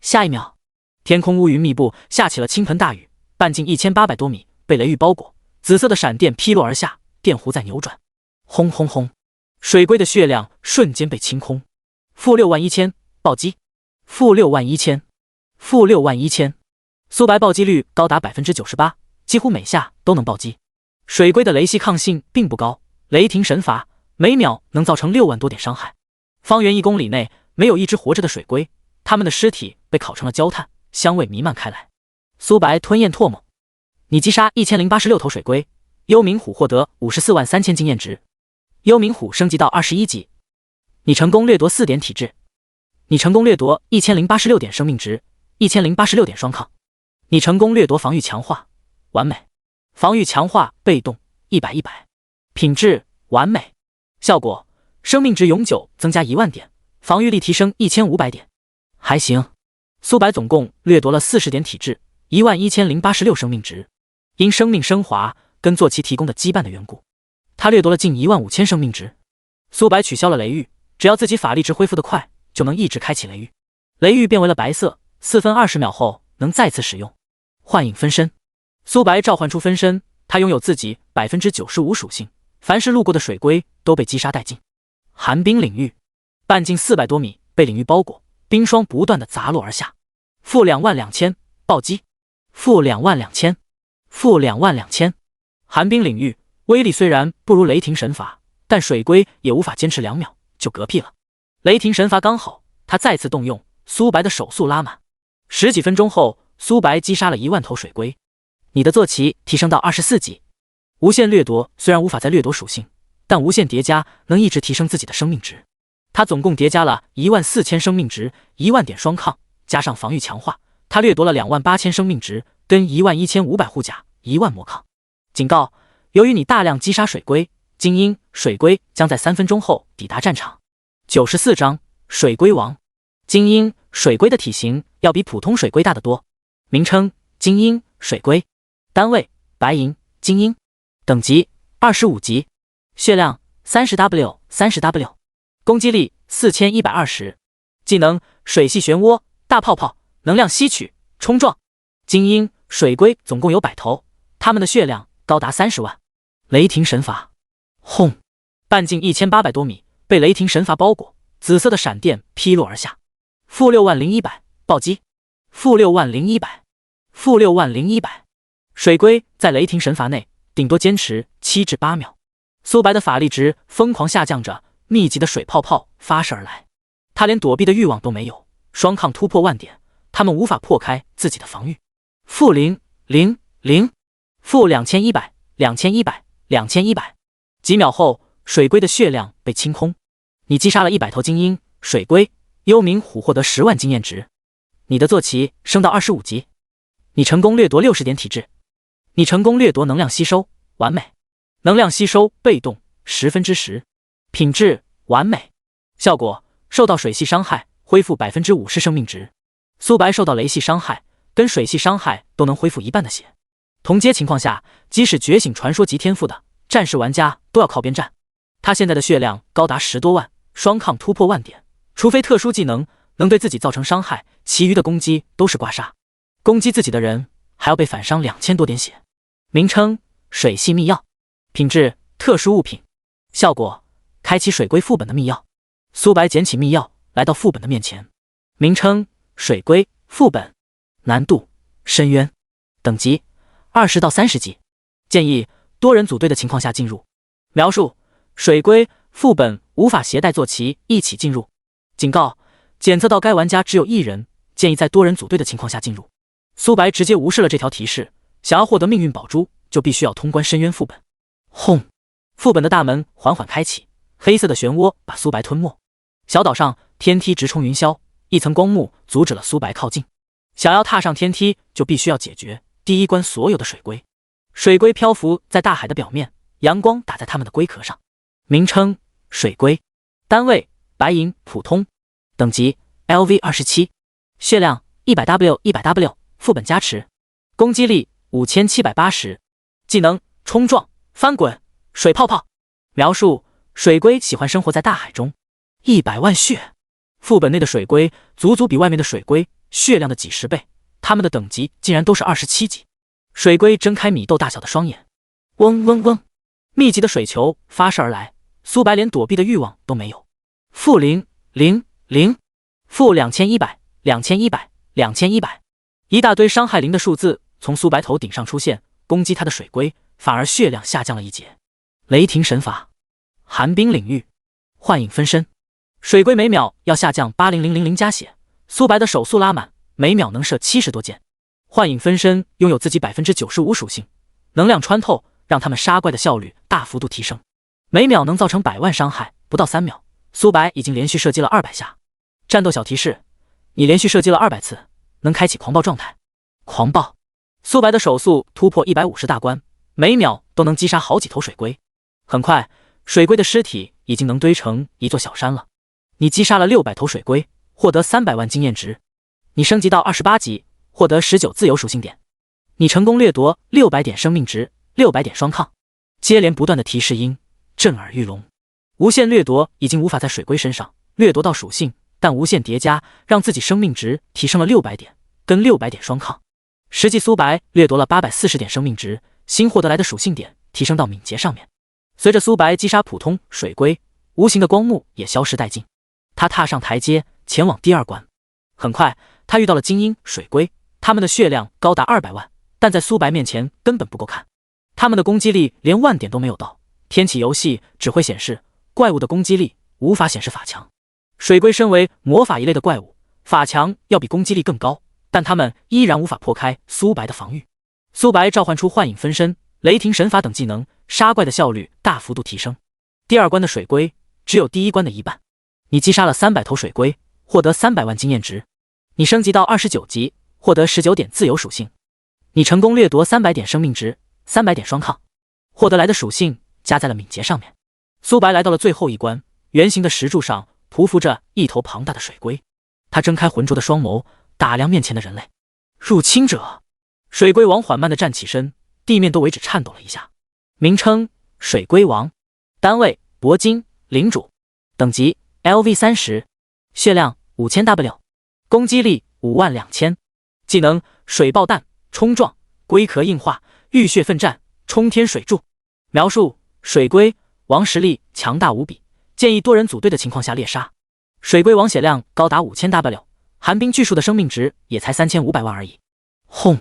下一秒，天空乌云密布，下起了倾盆大雨，半径1800多米被雷域包裹，紫色的闪电劈落而下，电弧在扭转。轰轰轰，水龟的血量瞬间被清空。-61000，暴击。-61000，-61000，苏白暴击率高达 98%， 几乎每下都能暴击。水龟的雷系抗性并不高，雷霆神罚每秒能造成6万多点伤害。方圆1公里内没有一只活着的水龟，它们的尸体被烤成了焦炭，香味弥漫开来。苏白吞咽唾沫。你击杀1086头水龟，幽冥虎获得543000经验值。幽冥虎升级到21级。你成功掠夺4点体质。你成功掠夺1086点生命值，1086点双抗。你成功掠夺防御强化，完美。防御强化被动100-100，品质完美。效果：生命值永久增加1万点，防御力提升1500点。还行。苏白总共掠夺了40点体质，11086生命值。因生命升华跟坐骑提供的羁绊的缘故，他掠夺了近15000生命值。苏白取消了雷域，只要自己法力值恢复得快，就能一直开启雷域。雷域变为了白色，4分20秒后能再次使用。幻影分身，苏白召唤出分身，他拥有自己95%属性，凡是路过的水龟都被击杀殆尽。寒冰领域，半径400多米被领域包裹，冰霜不断的砸落而下。-22000暴击，-22000，-22000。寒冰领域威力虽然不如雷霆神罚，但水龟也无法坚持2秒就嗝屁了。雷霆神罚刚好，他再次动用，苏白的手速拉满。10几分钟后，苏白击杀了1万头水龟。你的坐骑提升到24级。无限掠夺虽然无法再掠夺属性，但无限叠加能一直提升自己的生命值。他总共叠加了14000生命值，10000点双抗，加上防御强化，他掠夺了28000生命值，跟11500护甲，10000魔抗。警告：由于你大量击杀水龟，精英水龟将在3分钟后抵达战场。94章水龟王。精英水龟的体型要比普通水龟大得多。名称：精英水龟。单位：白银精英。等级：25级。血量：30W。攻击力4120。技能：水系漩涡、大泡泡、能量吸取、冲撞。精英水龟总共有100头，它们的血量高达30万。雷霆神罚。轰！半径1800多米被雷霆神罚包裹，紫色的闪电劈落而下。-60100暴击。-60100。-60100。水龟在雷霆神罚内顶多坚持7至8秒。苏白的法力值疯狂下降着，密集的水泡泡发射而来，他连躲避的欲望都没有。双抗突破万点，他们无法破开自己的防御。-000。-2100。2100。几秒后，水龟的血量被清空。你击杀了100头精英水龟，幽冥虎获得10万经验值。你的坐骑升到25级。你成功掠夺60点体质。你成功掠夺能量吸收，完美。能量吸收被动10%，品质完美。效果：受到水系伤害恢复50%生命值。苏白受到雷系伤害跟水系伤害都能恢复1半的血。同阶情况下，即使觉醒传说级天赋的战士玩家都要靠边站。他现在的血量高达10多万，双抗突破万点，除非特殊技能能对自己造成伤害，其余的攻击都是挂杀。攻击自己的人还要被反伤2000多点血。名称：水系密钥。品质：特殊物品。效果：开启水龟副本的密钥。苏白捡起密钥，来到副本的面前。名称：水龟副本。难度：深渊。等级：20到30级。建议多人组队的情况下进入。描述：水龟副本无法携带坐骑一起进入。警告：检测到该玩家只有1人，建议在多人组队的情况下进入。苏白直接无视了这条提示，想要获得命运宝珠，就必须要通关深渊副本。轰！副本的大门缓缓开启，黑色的漩涡把苏白吞没。小岛上天梯直冲云霄，一层光幕阻止了苏白靠近。想要踏上天梯，就必须要解决第一关所有的水龟。水龟漂浮在大海的表面，阳光打在它们的龟壳上。名称：水龟。单位：白银普通。等级：LV27。血量：100W。副本加持。攻击力5780。技能：冲撞、翻滚、水泡泡。描述：水龟喜欢生活在大海中。100万血。副本内的水龟足足比外面的水龟血量的几10倍，它们的等级竟然都是27级。水龟睁开米豆大小的双眼，嗡嗡嗡，密集的水球发射而来，苏白连躲避的欲望都没有。-000。-2100。一大堆伤害0的数字从苏白头顶上出现，攻击他的水龟反而血量下降了1截。雷霆神罚。寒冰领域。幻影分身。水龟每秒要下降80000加血，苏白的手速拉满，每秒能射70多箭。幻影分身拥有自己95%属性，能量穿透让他们杀怪的效率大幅度提升，每秒能造成100万伤害，不到3秒，苏白已经连续射击了200下。战斗小提示：你连续射击了200次，能开启狂暴状态。狂暴。苏白的手速突破150大关，每秒都能击杀好几头水龟。很快，水龟的尸体已经能堆成一座小山了。你击杀了600头水龟，获得300万经验值。你升级到28级，获得19自由属性点。你成功掠夺600点生命值，600点双抗。接连不断的提示音震耳欲聋。无限掠夺已经无法在水龟身上掠夺到属性，但无限叠加让自己生命值提升了600点，跟600点双抗。实际苏白掠夺了840点生命值，新获得来的属性点提升到敏捷上面。随着苏白击杀普通水龟，无形的光幕也消失殆尽。他踏上台阶，前往第2关。很快，他遇到了精英水龟，他们的血量高达200万，但在苏白面前根本不够看。他们的攻击力连10000点都没有到，天启游戏只会显示怪物的攻击力，无法显示法强。水龟身为魔法一类的怪物，法强要比攻击力更高，但他们依然无法破开苏白的防御。苏白召唤出幻影分身、雷霆神法等技能，杀怪的效率大幅度提升。第2关的水龟只有第1关的一半。你击杀了300头水龟，获得300万经验值。你升级到29级，获得19点自由属性。你成功掠夺300点生命值，300点双抗，获得来的属性加在了敏捷上面。苏白来到了最后一关，圆形的石柱上匍匐着一头庞大的水龟，他睁开浑浊的双眸，打量面前的人类。入侵者！水龟王缓慢地站起身，地面都为之颤抖了一下。名称：水龟王，单位：铂金，领主，等级：LV30，血量5000W，攻击力52000，技能：水爆弹、冲撞、龟壳硬化、浴血奋战、冲天水柱。描述：水龟王实力强大无比，建议多人组队的情况下猎杀。水龟王血量高达5000W，寒冰巨树的生命值也才3500万而已。轰！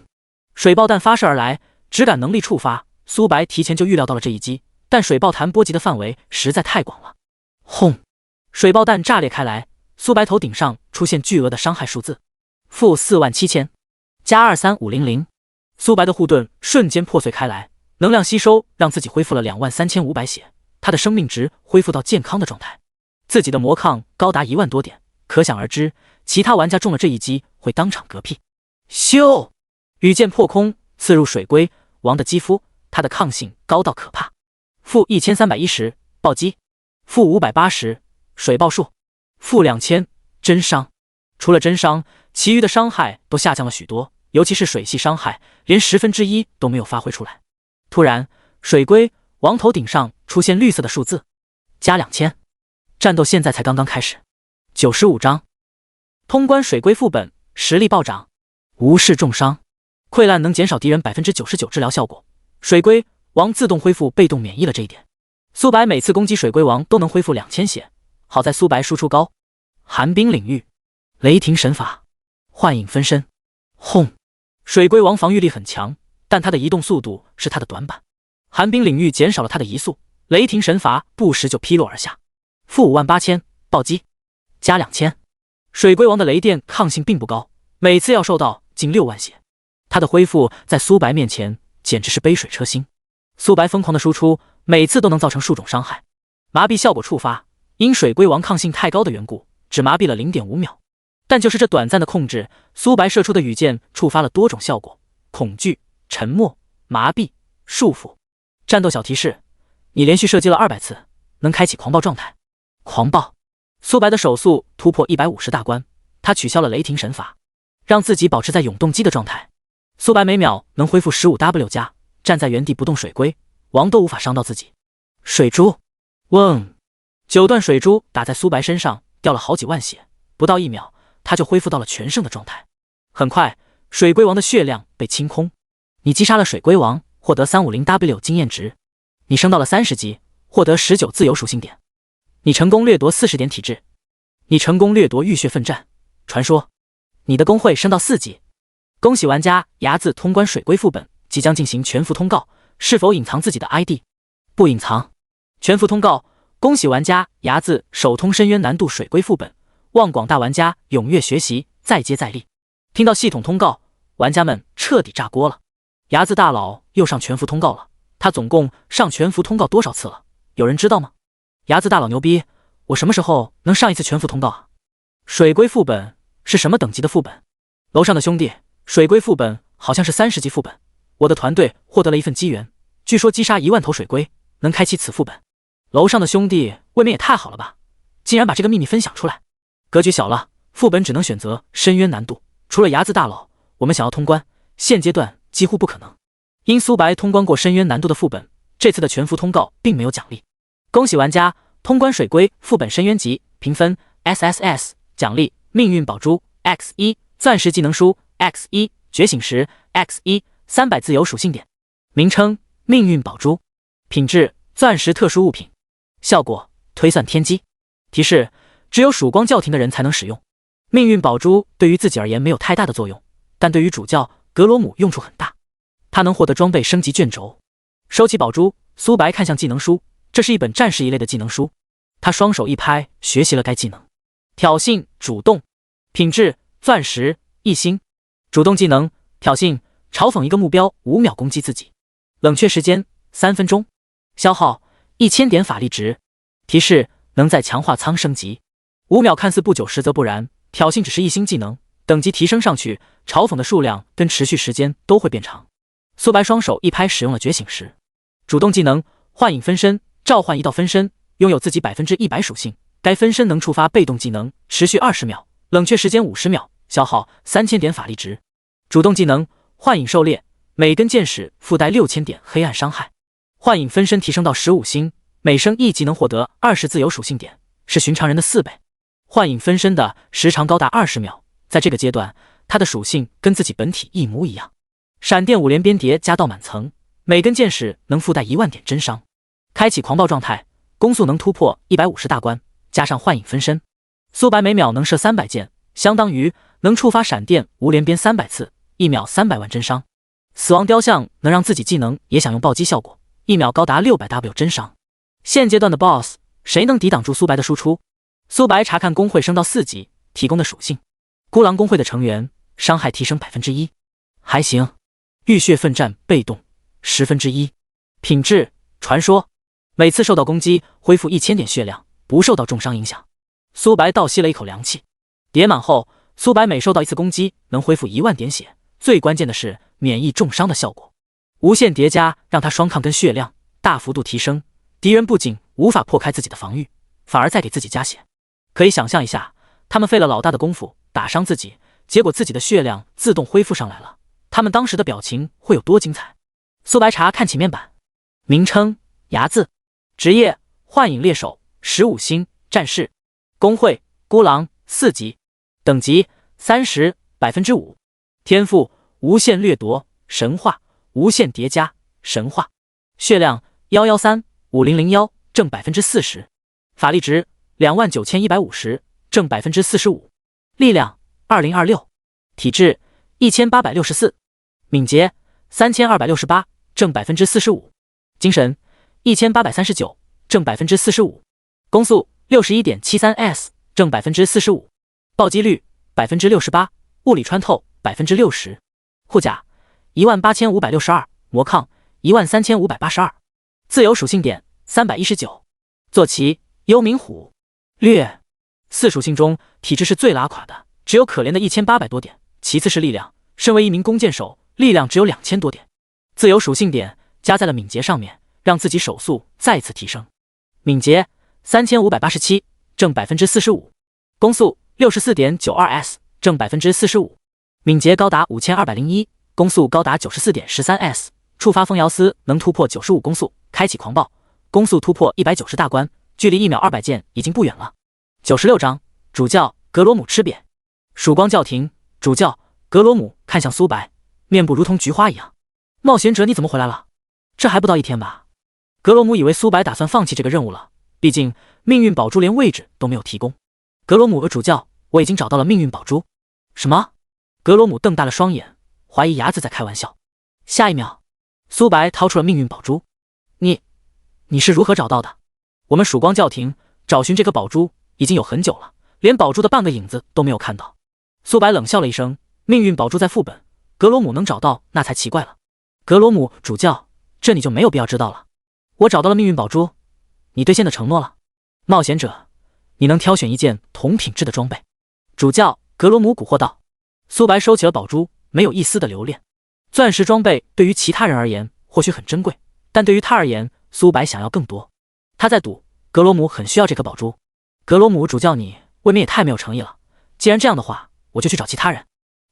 水爆弹发射而来，只感能力触发，苏白提前就预料到了这一击，但水爆弹波及的范围实在太广了。轰！水爆弹炸裂开来，苏白头顶上出现巨额的伤害数字：-47000，加23500。苏白的护盾瞬间破碎开来，能量吸收让自己恢复了23500血，他的生命值恢复到健康的状态。自己的魔抗高达1万多点，可想而知，其他玩家中了这一击会当场嗝屁。咻！羽箭破空，刺入水龟王的肌肤，他的抗性高到可怕。-1310，暴击。-580，水爆术。-2000，真伤。除了真伤，其余的伤害都下降了许多，尤其是水系伤害，连1/10都没有发挥出来。突然，水龟王头顶上出现绿色的数字，加2000。战斗现在才刚刚开始。95章，通关水龟副本，实力暴涨，无视重伤，溃烂能减少敌人 99% 治疗效果。水龟王自动恢复被动免疫了这一点。苏白每次攻击水龟王都能恢复2000血，好在苏白输出高。寒冰领域，雷霆神法，幻影分身。轰！水龟王防御力很强，但他的移动速度是他的短板。寒冰领域减少了他的移速，雷霆神罚不时就劈落而下。-58000，暴击，加2000。水龟王的雷电抗性并不高，每次要受到近6万血，他的恢复在苏白面前简直是杯水车薪。苏白疯狂的输出，每次都能造成数种伤害。麻痹效果触发，因水龟王抗性太高的缘故，只麻痹了 0.5秒。但就是这短暂的控制，苏白射出的羽箭触发了多种效果：恐惧、沉默、麻痹、束缚。战斗小提示：你连续射击了200次，能开启狂暴状态。狂暴！苏白的手速突破150大关，他取消了雷霆神法，让自己保持在永动机的状态。苏白每秒能恢复 15W 加，站在原地不动，水龟王都无法伤到自己。水珠，嗡！9段水珠打在苏白身上，掉了好几万血，不到1秒，他就恢复到了全胜的状态。很快，水龟王的血量被清空。你击杀了水龟王，获得 350W 经验值。你升到了30级，获得19自由属性点。你成功掠夺40点体质。你成功掠夺浴血奋战传说。你的工会升到4级。恭喜玩家牙字通关水龟副本，即将进行全服通告，是否隐藏自己的 ID？ 不隐藏。全服通告，恭喜玩家牙字首通深渊难度水龟副本，望广大玩家踊跃学习，再接再厉。听到系统通告，玩家们彻底炸锅了。牙字大佬又上全服通告了，他总共上全服通告多少次了？有人知道吗？牙字大佬牛逼，我什么时候能上一次全服通告啊？水龟副本是什么等级的副本？楼上的兄弟，水龟副本好像是30级副本，我的团队获得了一份机缘，据说击杀1万头水龟能开启此副本。楼上的兄弟未免也太好了吧，竟然把这个秘密分享出来。格局小了，副本只能选择深渊难度，除了牙字大佬，我们想要通关，现阶段几乎不可能。因苏白通关过深渊难度的副本，这次的全服通告并没有奖励。恭喜玩家通关水龟副本深渊级，评分 SSS， 奖励命运宝珠 X1， 钻石技能书 X1， 觉醒石 X1， 300自由属性点。名称：命运宝珠，品质：钻石特殊物品，效果：推算天机。提示：只有曙光教廷的人才能使用。命运宝珠对于自己而言没有太大的作用，但对于主教格罗姆用处很大。他能获得装备升级卷轴。收起宝珠，苏白看向技能书，这是一本战士一类的技能书。他双手一拍，学习了该技能。挑衅主动，品质：钻石1星。主动技能：挑衅，嘲讽一个目标5秒攻击自己，冷却时间3分钟，消耗1000点法力值。提示：能在强化仓升级。5秒看似不久，实则不然。挑衅只是1星技能，等级提升上去，嘲讽的数量跟持续时间都会变长。苏白双手一拍，使用了觉醒石。主动技能：幻影分身，召唤一道分身，拥有自己100%属性，该分身能触发被动技能，持续20秒，冷却时间50秒，消耗3000点法力值。主动技能：幻影狩猎，每根箭矢附带6000点黑暗伤害。幻影分身提升到15星，每升1级能获得20自由属性点，是寻常人的4倍。幻影分身的时长高达20秒，在这个阶段，它的属性跟自己本体一模一样。闪电5连边叠加到满层，每根箭矢能附带10000点真伤。开启狂暴状态，攻速能突破150大关，加上幻影分身，苏白每秒能射300箭，相当于能触发闪电5连鞭300次，1秒300万真伤。死亡雕像能让自己技能也享用暴击效果，1秒高达600W 真伤。现阶段的 BOSS 谁能抵挡住苏白的输出？苏白查看工会升到4级提供的属性，孤狼工会的成员伤害提升1%，还行。浴血奋战被动1/10，品质：传说，每次受到攻击恢复1000点血量，不受到重伤影响。苏白倒吸了一口凉气，叠满后，苏白每受到一次攻击能恢复10000点血，最关键的是免疫重伤的效果。无限叠加让他双抗跟血量大幅度提升，敌人不仅无法破开自己的防御，反而再给自己加血。可以想象一下，他们费了老大的功夫打伤自己，结果自己的血量自动恢复上来了，他们当时的表情会有多精彩？苏白查看起面板，名称：睚眦，职业：幻影猎手，15星，战士，工会：孤狼，4级，等级30%，5%，天赋：无限掠夺，神话，无限叠加，神话，血量1135001，正40%，法力值29150，正45%，力量2026，体质1864，敏捷3268，正45%，精神1839，正45%，攻速61.73s，正45%，暴击率68%，物理穿透60%，护甲18562，魔抗13582，自由属性点319，坐骑幽冥虎。略4属性中，体质是最拉垮的，只有可怜的1800多点，其次是力量，身为一名弓箭手，力量只有2000多点。自由属性点加在了敏捷上面，让自己手速再次提升。敏捷3587，正45%，攻速64.92s，正45%，敏捷高达5201，攻速高达94.13s，触发风摇丝能突破95攻速，开启狂暴，攻速突破190大关，距离1秒200箭已经不远了。96章，主教格罗姆吃瘪。曙光教廷主教格罗姆看向苏白，面部如同菊花一样。冒险者，你怎么回来了？这还不到1天吧？格罗姆以为苏白打算放弃这个任务了，毕竟命运宝珠连位置都没有提供。格罗姆和主教，我已经找到了命运宝珠。什么？格罗姆瞪大了双眼，怀疑伢子在开玩笑。下一秒，苏白掏出了命运宝珠。你是如何找到的？我们曙光教廷找寻这颗宝珠已经有很久了，连宝珠的半个影子都没有看到。苏白冷笑了一声，命运宝珠在副本，格罗姆能找到那才奇怪了。格罗姆主教，这你就没有必要知道了。我找到了命运宝珠，你兑现的承诺了。冒险者，你能挑选一件同品质的装备。主教格罗姆蛊惑道。苏白收起了宝珠，没有一丝的留恋。钻石装备对于其他人而言或许很珍贵，但对于他而言，苏白想要更多。他在赌格罗姆很需要这颗宝珠。格罗姆主教，你未免也太没有诚意了。既然这样的话，我就去找其他人，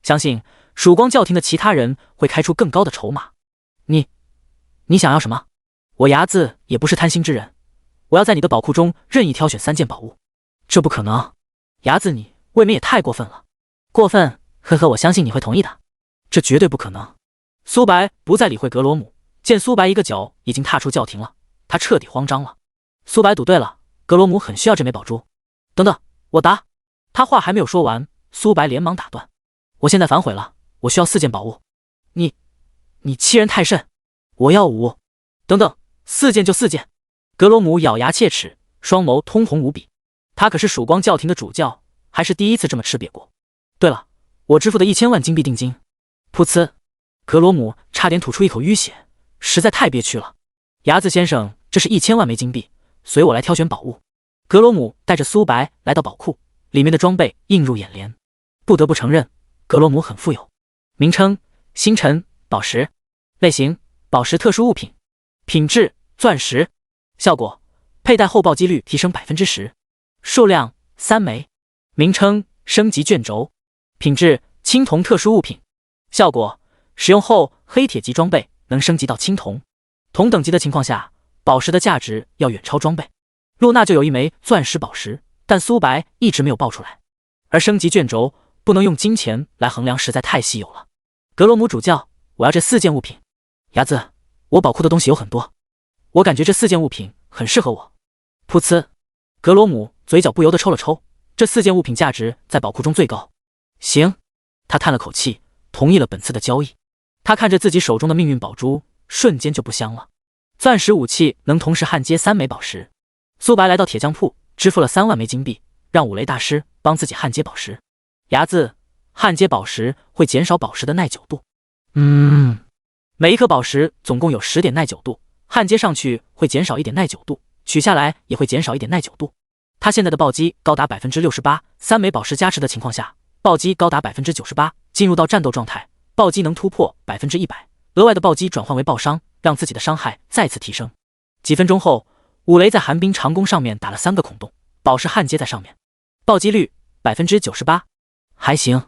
相信曙光教廷的其他人会开出更高的筹码。你想要什么？我伢子也不是贪心之人，我要在你的宝库中任意挑选3件宝物。这不可能，伢子你未免也太过分了。过分？呵呵，我相信你会同意的。这绝对不可能。苏白不再理会格罗姆，见苏白一个脚已经踏出教廷了，他彻底慌张了。苏白赌对了，格罗姆很需要这枚宝珠。等等，我答。他话还没有说完，苏白连忙打断。我现在反悔了，我需要4件宝物。你欺人太甚，我要5。等等，4件就4件。格罗姆咬牙切齿，双眸通红无比。他可是曙光教廷的主教，还是第一次这么吃瘪过。对了，我支付的1000万金币定金。噗呲，格罗姆差点吐出一口淤血，实在太憋屈了。牙子先生，这是1000万枚金币，随我来挑选宝物。格罗姆带着苏白来到宝库，里面的装备映入眼帘。不得不承认，格罗姆很富有。名称：星辰宝石，类型：宝石特殊物品，品质：钻石，效果：佩戴后暴击率提升 10%， 数量3枚。名称：升级卷轴，品质：青铜特殊物品，效果：使用后黑铁级装备能升级到青铜。同等级的情况下，宝石的价值要远超装备。露娜就有1枚钻石宝石，但苏白一直没有爆出来。而升级卷轴不能用金钱来衡量，实在太稀有了。格罗姆主教，我要这4件物品。牙子，我宝库的东西有很多，我感觉这4件物品很适合我。噗呲，格罗姆嘴角不由得抽了抽，这4件物品价值在宝库中最高。行，他叹了口气，同意了本次的交易。他看着自己手中的命运宝珠，瞬间就不香了。钻石武器能同时焊接3枚宝石。苏白来到铁匠铺，支付了3万枚金币，让五雷大师帮自己焊接宝石。牙子，焊接宝石会减少宝石的耐久度。每一颗宝石总共有10点耐久度，焊接上去会减少1点耐久度，取下来也会减少1点耐久度。他现在的暴击高达 68%，3枚宝石加持的情况下，暴击高达 98%， 进入到战斗状态，暴击能突破 100%， 额外的暴击转换为暴伤，让自己的伤害再次提升。几分钟后，五雷在寒冰长弓上面打了3个孔洞，宝石焊接在上面，暴击率 98%， 还行。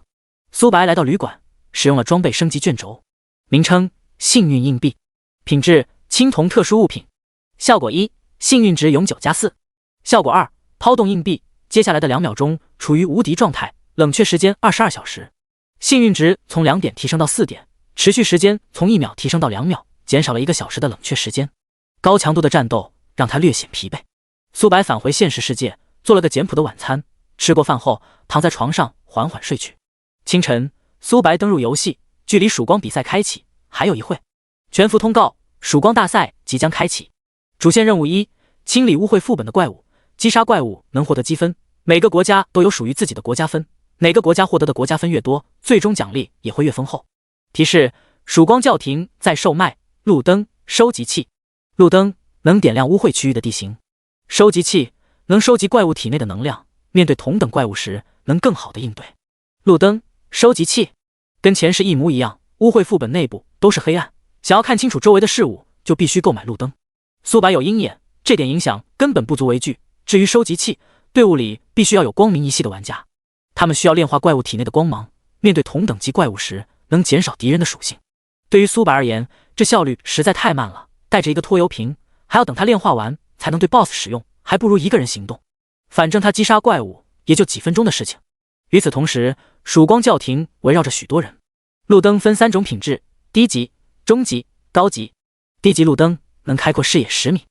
苏白来到旅馆，使用了装备升级卷轴，名称：幸运硬币，品质：青铜特殊物品，效果1，幸运值永久+4，效果2，抛动硬币，接下来的2秒钟处于无敌状态，冷却时间22小时，幸运值从2点提升到4点，持续时间从1秒提升到2秒，减少了1个小时的冷却时间。高强度的战斗让他略显疲惫。苏白返回现实世界，做了个简朴的晚餐，吃过饭后躺在床上缓缓睡去。清晨，苏白登入游戏，距离曙光比赛开启还有1会。全服通告：曙光大赛即将开启。主线任务1：清理污秽副本的怪物，击杀怪物能获得积分，每个国家都有属于自己的国家分，哪个国家获得的国家分越多，最终奖励也会越丰厚。提示：曙光教廷在售卖路灯收集器，路灯能点亮污秽区域的地形，收集器能收集怪物体内的能量，面对同等怪物时能更好的应对。路灯收集器跟前世一模一样，污秽副本内部都是黑暗，想要看清楚周围的事物就必须购买路灯。苏白有鹰眼，这点影响根本不足为惧。至于收集器，队伍里必须要有光明一系的玩家，他们需要炼化怪物体内的光芒，面对同等级怪物时能减少敌人的属性。对于苏白而言，这效率实在太慢了，带着一个拖油瓶还要等他炼化完才能对 BOSS 使用，还不如一个人行动。反正他击杀怪物也就几分钟的事情。与此同时，曙光教廷围绕着许多人。路灯分3种品质：低级、中级、高级。低级路灯能开阔视野10米，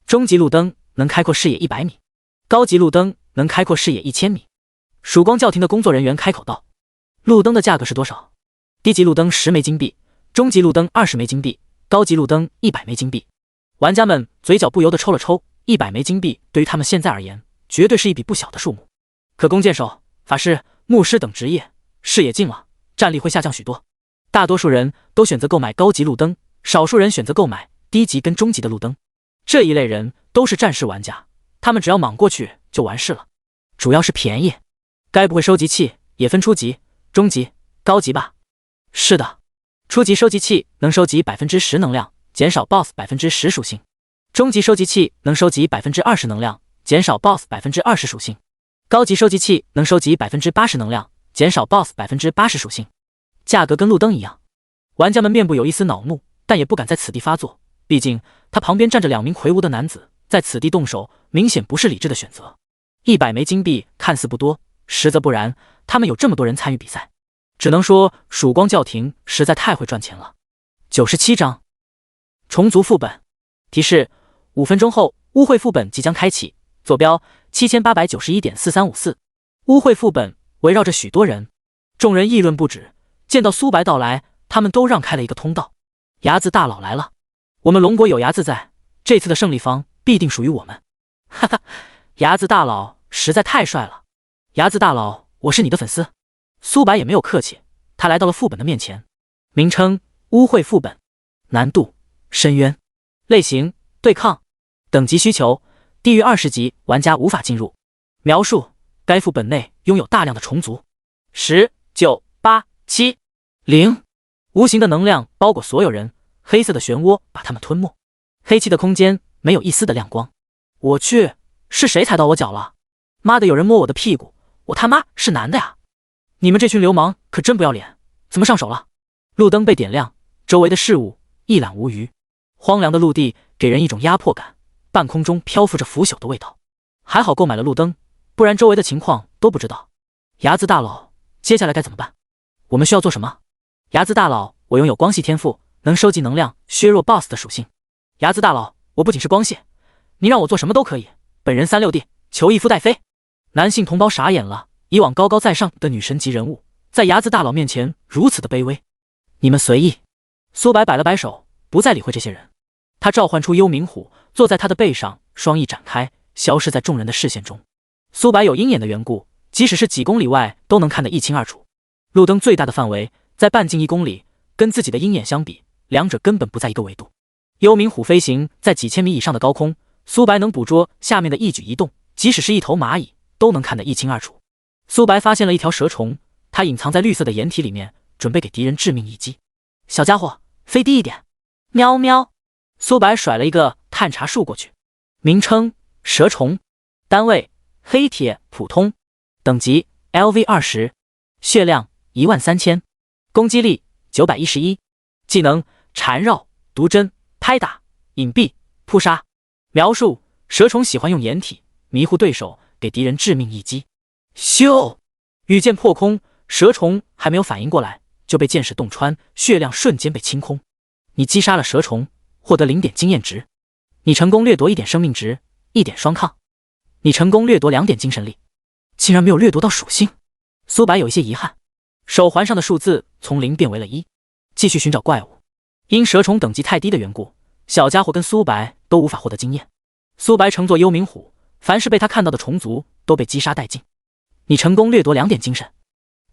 中级路灯能开阔视野100米，高级路灯能开阔视野1000米。曙光教廷的工作人员开口道：路灯的价格是多少？低级路灯10枚金币，中级路灯20枚金币，高级路灯100枚金币。玩家们嘴角不由得抽了抽，100枚金币对于他们现在而言绝对是一笔不小的数目。可弓箭手、法师、牧师等职业视野近了，战力会下降许多。大多数人都选择购买高级路灯，少数人选择购买低级跟中级的路灯。这一类人都是战士玩家，他们只要莽过去就完事了，主要是便宜。该不会收集器也分初级、中级、高级吧？是的，初级收集器能收集 10% 能量，减少 BOSS 10% 属性。中级收集器能收集 20% 能量，减少 BOSS 20% 属性。高级收集器能收集 80% 能量，减少 BOSS 80% 属性。价格跟路灯一样。玩家们面部有一丝恼怒，但也不敢在此地发作，毕竟他旁边站着2名魁梧的男子，在此地动手明显不是理智的选择。100枚金币看似不多，实则不然，他们有这么多人参与比赛，只能说曙光教廷实在太会赚钱了。97章虫族副本提示：5分钟后，污秽副本即将开启。坐标7891.4354。污秽副本围绕着许多人，众人议论不止。见到苏白到来，他们都让开了一个通道。牙子大佬来了，我们龙国有牙子在，这次的胜利方必定属于我们。哈哈，牙子大佬实在太帅了。牙子大佬，我是你的粉丝。苏白也没有客气，他来到了副本的面前。名称：污秽副本，难度：深渊，类型：对抗，等级需求：低于20级玩家无法进入。描述：该副本内拥有大量的虫族。10、9、8、7、0，无形的能量包裹所有人，黑色的漩涡把他们吞没。黑漆的空间没有一丝的亮光。我去，是谁踩到我脚了？妈的，有人摸我的屁股，我他妈是男的呀！你们这群流氓可真不要脸，怎么上手了？路灯被点亮，周围的事物一览无余。荒凉的陆地给人一种压迫感，半空中漂浮着腐朽的味道。还好购买了路灯，不然周围的情况都不知道。牙子大佬，接下来该怎么办？我们需要做什么？牙子大佬，我拥有光系天赋，能收集能量，削弱 BOSS 的属性。牙子大佬，我不仅是光系，你让我做什么都可以。本人36D，求一夫带飞。男性同胞傻眼了，以往高高在上的女神级人物，在牙子大佬面前如此的卑微。你们随意。苏白摆了摆手，不再理会这些人。他召唤出幽冥虎，坐在他的背上，双翼展开，消失在众人的视线中。苏白有鹰眼的缘故，即使是几公里外都能看得一清二楚。路灯最大的范围在半径1公里，跟自己的鹰眼相比，两者根本不在一个维度。幽冥虎飞行在几千米以上的高空，苏白能捕捉下面的一举一动，即使是一头蚂蚁都能看得一清二楚。苏白发现了一条蛇虫，它隐藏在绿色的掩体里面，准备给敌人致命一击。小家伙，飞低一点！喵喵！苏白甩了一个探查术过去。名称：蛇虫，单位：黑铁普通，等级 LV20，血量13000，攻击力911，技能：缠绕、毒针、拍打、隐蔽、扑杀。描述：蛇虫喜欢用掩体迷糊对手，给敌人致命一击。咻！羽箭破空，蛇虫还没有反应过来，就被箭矢洞穿，血量瞬间被清空。你击杀了蛇虫，获得0点经验值。你成功掠夺1点生命值，1点双抗。你成功掠夺2点精神力，竟然没有掠夺到属性。苏白有一些遗憾，手环上的数字从0变为了1。继续寻找怪物。因蛇虫等级太低的缘故，小家伙跟苏白都无法获得经验。苏白乘坐幽冥虎，凡是被他看到的虫族都被击杀殆尽。你成功掠夺2点精神。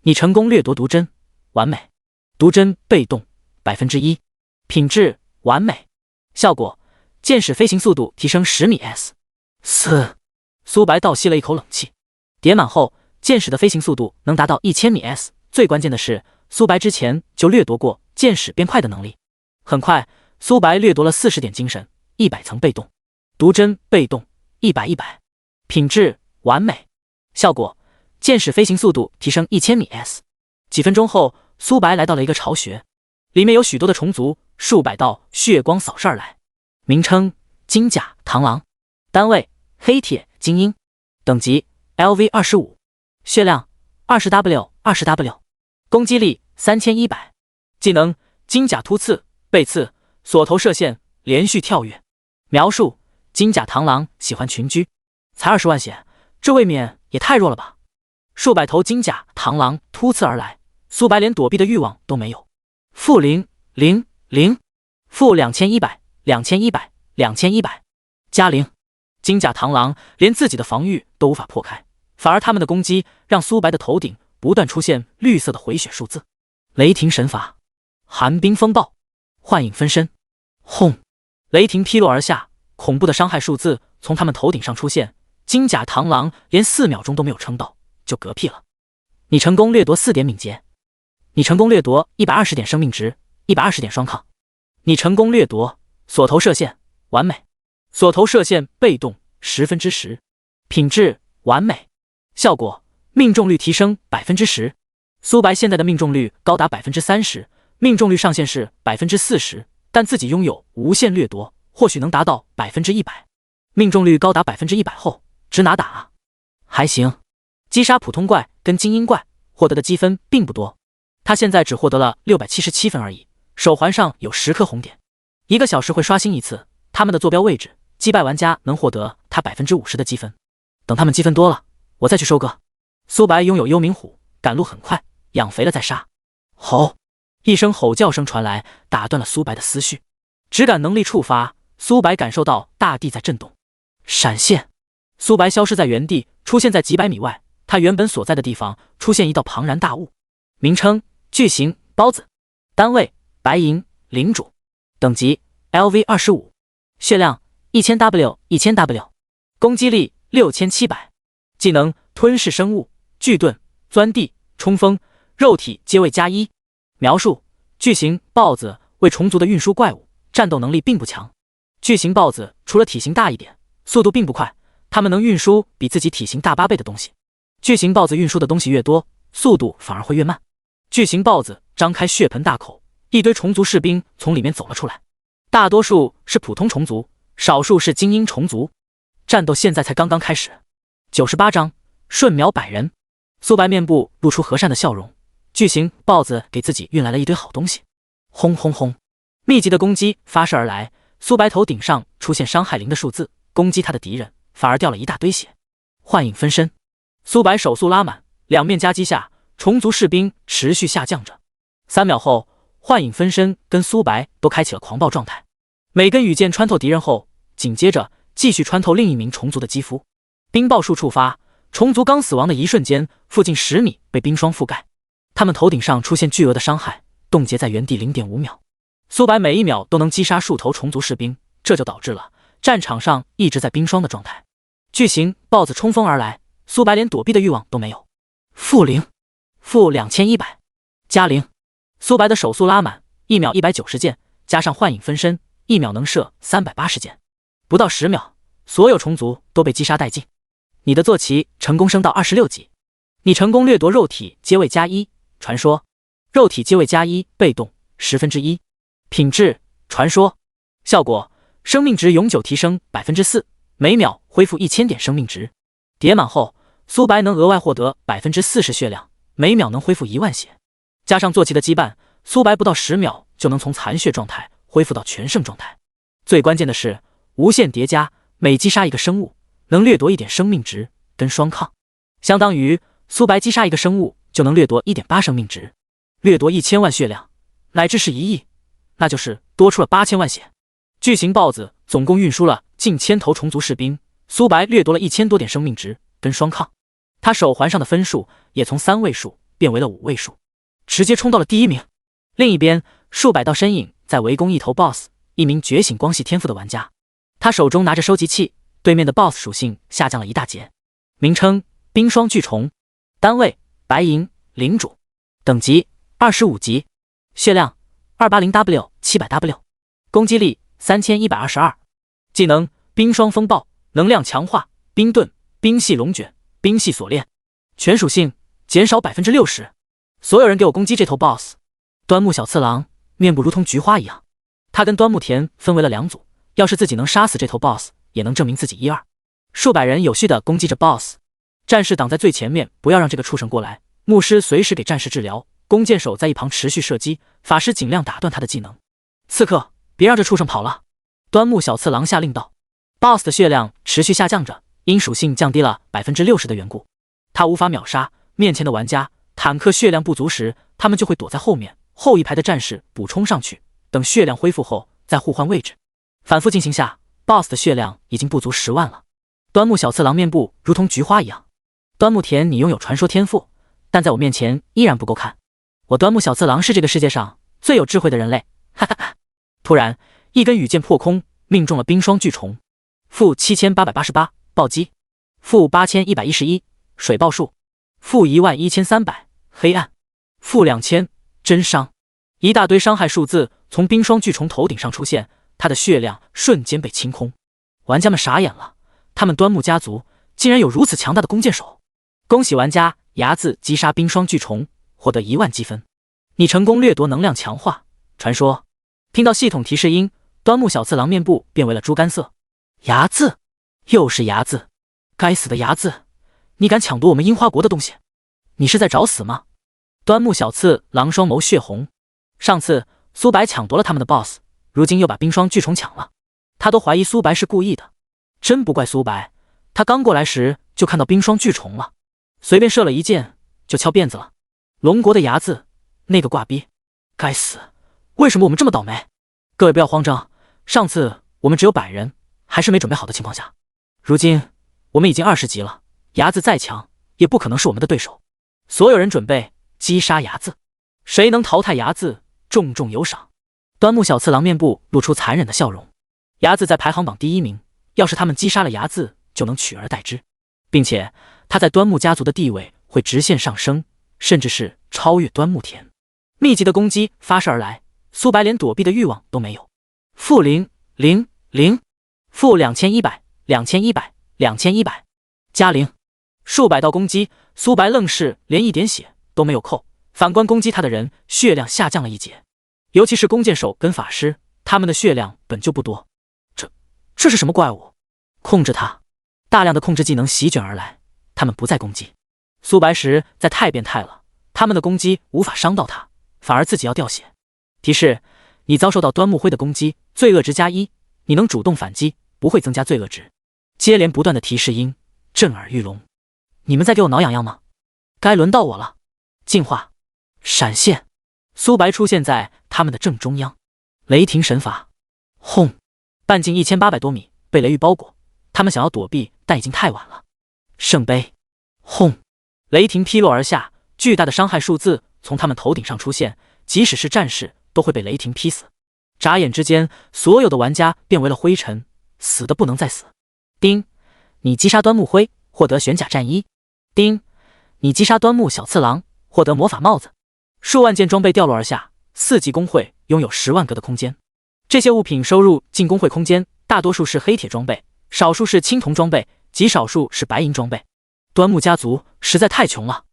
你成功掠夺毒针，完美。毒针被动1%，品质完美。效果：箭矢飞行速度提升10米/s。苏白倒吸了一口冷气。叠满后，箭矢的飞行速度能达到1000米/s。最关键的是，苏白之前就掠夺过箭矢变快的能力。很快，苏白掠夺了40点精神，100层被动。毒针被动100，品质完美。效果：箭矢飞行速度提升1000米/s。几分钟后，苏白来到了一个巢穴，里面有许多的虫族，数百道血光扫视而来。名称：金甲螳螂，单位：黑铁精英，等级 LV25，血量 20W，攻击力3100，技能：金甲突刺、背刺、锁头射线、连续跳跃。描述：金甲螳螂喜欢群居，才20万血，这未免也太弱了吧！数百头金甲螳螂突刺而来，苏白连躲避的欲望都没有。负000，负2100，加0。金甲螳螂连自己的防御都无法破开，反而他们的攻击让苏白的头顶不断出现绿色的回血数字。雷霆神法，寒冰风暴，幻影分身，轰！雷霆劈落而下，恐怖的伤害数字从他们头顶上出现。金甲螳螂连4秒钟都没有撑到，就嗝屁了。你成功掠夺4点敏捷。你成功掠夺120点生命值，120点双抗。你成功掠夺锁头射线，完美。锁头射线被动10%，品质完美。效果：命中率提升10%。苏白现在的命中率高达30%，命中率上限是40%，但自己拥有无限掠夺，或许能达到100%。命中率高达100%后，直拿打啊！还行。击杀普通怪跟精英怪获得的积分并不多，他现在只获得了677分而已。手环上有10颗红点， 1个小时会刷新一次他们的坐标位置，击败玩家能获得他50%的积分。等他们积分多了，我再去收割。苏白拥有幽冥虎，赶路很快，养肥了再杀。吼！一声吼叫声传来，打断了苏白的思绪。直感能力触发，苏白感受到大地在震动。闪现！苏白消失在原地，出现在几百米外。他原本所在的地方出现一道庞然大物，名称：巨型包子，单位：白银领主，等级 LV25，血量 1000W，攻击力6700，技能：吞噬生物、巨盾、钻地、冲锋，肉体皆为+1。描述：巨型豹子为虫族的运输怪物，战斗能力并不强。巨型豹子除了体型大一点，速度并不快，它们能运输比自己体型大8倍的东西。巨型豹子运输的东西越多，速度反而会越慢。巨型豹子张开血盆大口，一堆虫族士兵从里面走了出来，大多数是普通虫族，少数是精英虫族。战斗现在才刚刚开始。98章瞬秒100人。苏白面部露出和善的笑容。巨型豹子给自己运来了一堆好东西。轰轰轰！密集的攻击发射而来，苏白头顶上出现伤害0的数字，攻击他的敌人反而掉了一大堆血。幻影分身。苏白手速拉满，两面夹击下，虫族士兵持续下降着。3秒后，幻影分身跟苏白都开启了狂暴状态。每根羽箭穿透敌人后，紧接着继续穿透另一名虫族的肌肤。冰爆术触发，虫族刚死亡的一瞬间，附近10米被冰霜覆盖，他们头顶上出现巨额的伤害，冻结在原地 0.5秒。苏白每1秒都能击杀数头虫族士兵，这就导致了战场上一直在冰霜的状态。巨型豹子冲锋而来，苏白连躲避的欲望都没有。-0，-2100，加0。苏白的手速拉满，1秒190箭，加上幻影分身，1秒能射380箭。不到10秒，所有虫族都被击杀殆尽。你的坐骑成功升到26级，你成功掠夺肉体阶位+1，传说，肉体阶位+1，被动1/10，品质传说，效果生命值永久提升 4%， 每秒恢复1000点生命值。叠满后，苏白能额外获得 40% 血量，每秒能恢复1万血。加上坐骑的羁绊，苏白不到10秒就能从残血状态恢复到全胜状态。最关键的是无限叠加，每击杀一个生物能掠夺1点生命值，跟双抗，相当于苏白击杀一个生物就能掠夺 1.8 生命值，掠夺1000万血量，乃至是1亿，那就是多出了8000万血。巨型豹子总共运输了近1000头虫族士兵，苏白掠夺了1000多点生命值，跟双抗。他手环上的分数也从3位数变为了5位数，直接冲到了第1名。另一边，数百道身影在围攻一头 BOSS， 一名觉醒光系天赋的玩家，他手中拿着收集器，对面的 BOSS 属性下降了一大截。名称：冰霜巨虫，单位：白银领主，等级25级，血量 280W700W， 攻击力3122，技能：冰霜风暴，能量强化，冰盾，冰系龙卷，冰系锁链，全属性减少 60%。 所有人给我攻击这头 BOSS。 端木小次郎面部如同菊花一样，他跟端木田分为了2组，要是自己能杀死这头 BOSS， 也能证明自己1、2。数百人有序地攻击着 BOSS， 战士挡在最前面，不要让这个畜生过来。牧师随时给战士治疗，弓箭手在一旁持续射击，法师尽量打断他的技能。刺客，别让这畜生跑了！端木小次郎下令道。 BOSS 的血量持续下降着，因属性降低了 60% 的缘故，他无法秒杀面前的玩家。坦克血量不足时，他们就会躲在后面，后一排的战士补充上去，等血量恢复后再互换位置。反复进行下， BOSS 的血量已经不足10万了。端木小次郎面部如同菊花一样。端木田，你拥有传说天赋，但在我面前依然不够看。我端木小次郎是这个世界上最有智慧的人类，哈哈哈！突然，一根羽箭破空，命中了冰霜巨虫。-7888，暴击。-8111，水爆术。-11300，黑暗。-2000，真伤。一大堆伤害数字从冰霜巨虫头顶上出现，他的血量瞬间被清空。玩家们傻眼了，他们端木家族竟然有如此强大的弓箭手。恭喜玩家牙字击杀冰霜巨虫，获得1万积分。你成功掠夺能量强化传说。听到系统提示音，端木小次郎面部变为了猪肝色。牙字，又是牙字，该死的牙字，你敢抢夺我们樱花国的东西，你是在找死吗？端木小次郎双眸血红。上次苏白抢夺了他们的 BOSS，如今又把冰霜巨虫抢了，他都怀疑苏白是故意的。真不怪苏白，他刚过来时就看到冰霜巨虫了，随便射了一箭就敲辫子了。龙国的睚眦，那个挂逼，该死！为什么我们这么倒霉？各位不要慌张，上次我们只有100人，还是没准备好的情况下，如今我们已经20级了，睚眦再强也不可能是我们的对手。所有人准备击杀睚眦，谁能淘汰睚眦，重重有赏。端木小次郎面部露出残忍的笑容。睚眦在排行榜第1名，要是他们击杀了睚眦，就能取而代之，并且他在端木家族的地位会直线上升，甚至是超越端木田。密集的攻击发射而来，苏白连躲避的欲望都没有。负000，负2100，加0，数百道攻击，苏白愣是连一点血都没有扣。反观攻击他的人，血量下降了1截，尤其是弓箭手跟法师，他们的血量本就不多。这是什么怪物？控制他！大量的控制技能席卷而来，他们不再攻击。苏白实在太变态了，他们的攻击无法伤到他，反而自己要掉血。提示：你遭受到端木辉的攻击，罪恶值+1，你能主动反击，不会增加罪恶值。接连不断的提示音震耳欲聋。你们在给我挠痒痒吗？该轮到我了。进化，闪现，苏白出现在他们的正中央。雷霆神法，轰！半径1800多米，被雷雨包裹，他们想要躲避，但已经太晚了。圣杯，轰！雷霆劈落而下，巨大的伤害数字从他们头顶上出现，即使是战士都会被雷霆劈死。眨眼之间，所有的玩家变为了灰尘，死的不能再死。丁，你击杀端木辉，获得玄甲战衣。丁，你击杀端木小次郎，获得魔法帽子。数万件装备掉落而下，4级工会拥有10万个的空间。这些物品收入进工会空间，大多数是黑铁装备，少数是青铜装备，极少数是白银装备。端木家族实在太穷了。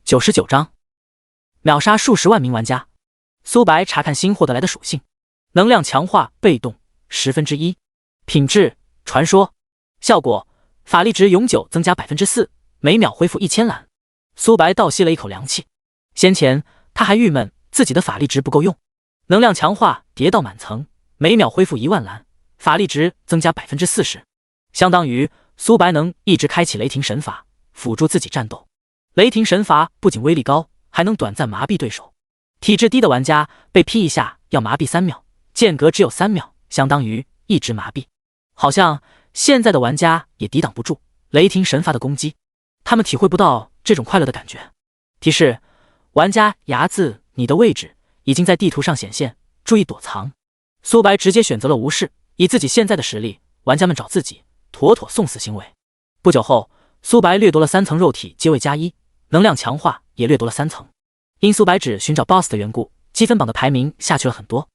99章，秒杀数十万名玩家。苏白查看新获得来的属性：能量强化被动1/10，品质传说，效果法力值永久增加 4%， 每秒恢复1000蓝。苏白倒吸了一口凉气，先前他还郁闷自己的法力值不够用。能量强化叠到满层，每秒恢复1万蓝，法力值增加 40%， 相当于苏白能一直开启雷霆神法辅助自己战斗。雷霆神法不仅威力高，还能短暂麻痹对手。体质低的玩家被劈一下要麻痹3秒，间隔只有3秒，相当于一直麻痹。好像现在的玩家也抵挡不住雷霆神法的攻击，他们体会不到这种快乐的感觉。提示：玩家睚眦，你的位置已经在地图上显现，注意躲藏。苏白直接选择了无视，以自己现在的实力，玩家们找自己，妥妥送死行为。不久后，苏白掠夺了3层肉体阶位+1，能量强化也掠夺了3层。因苏白只寻找 BOSS 的缘故，积分榜的排名下去了很多。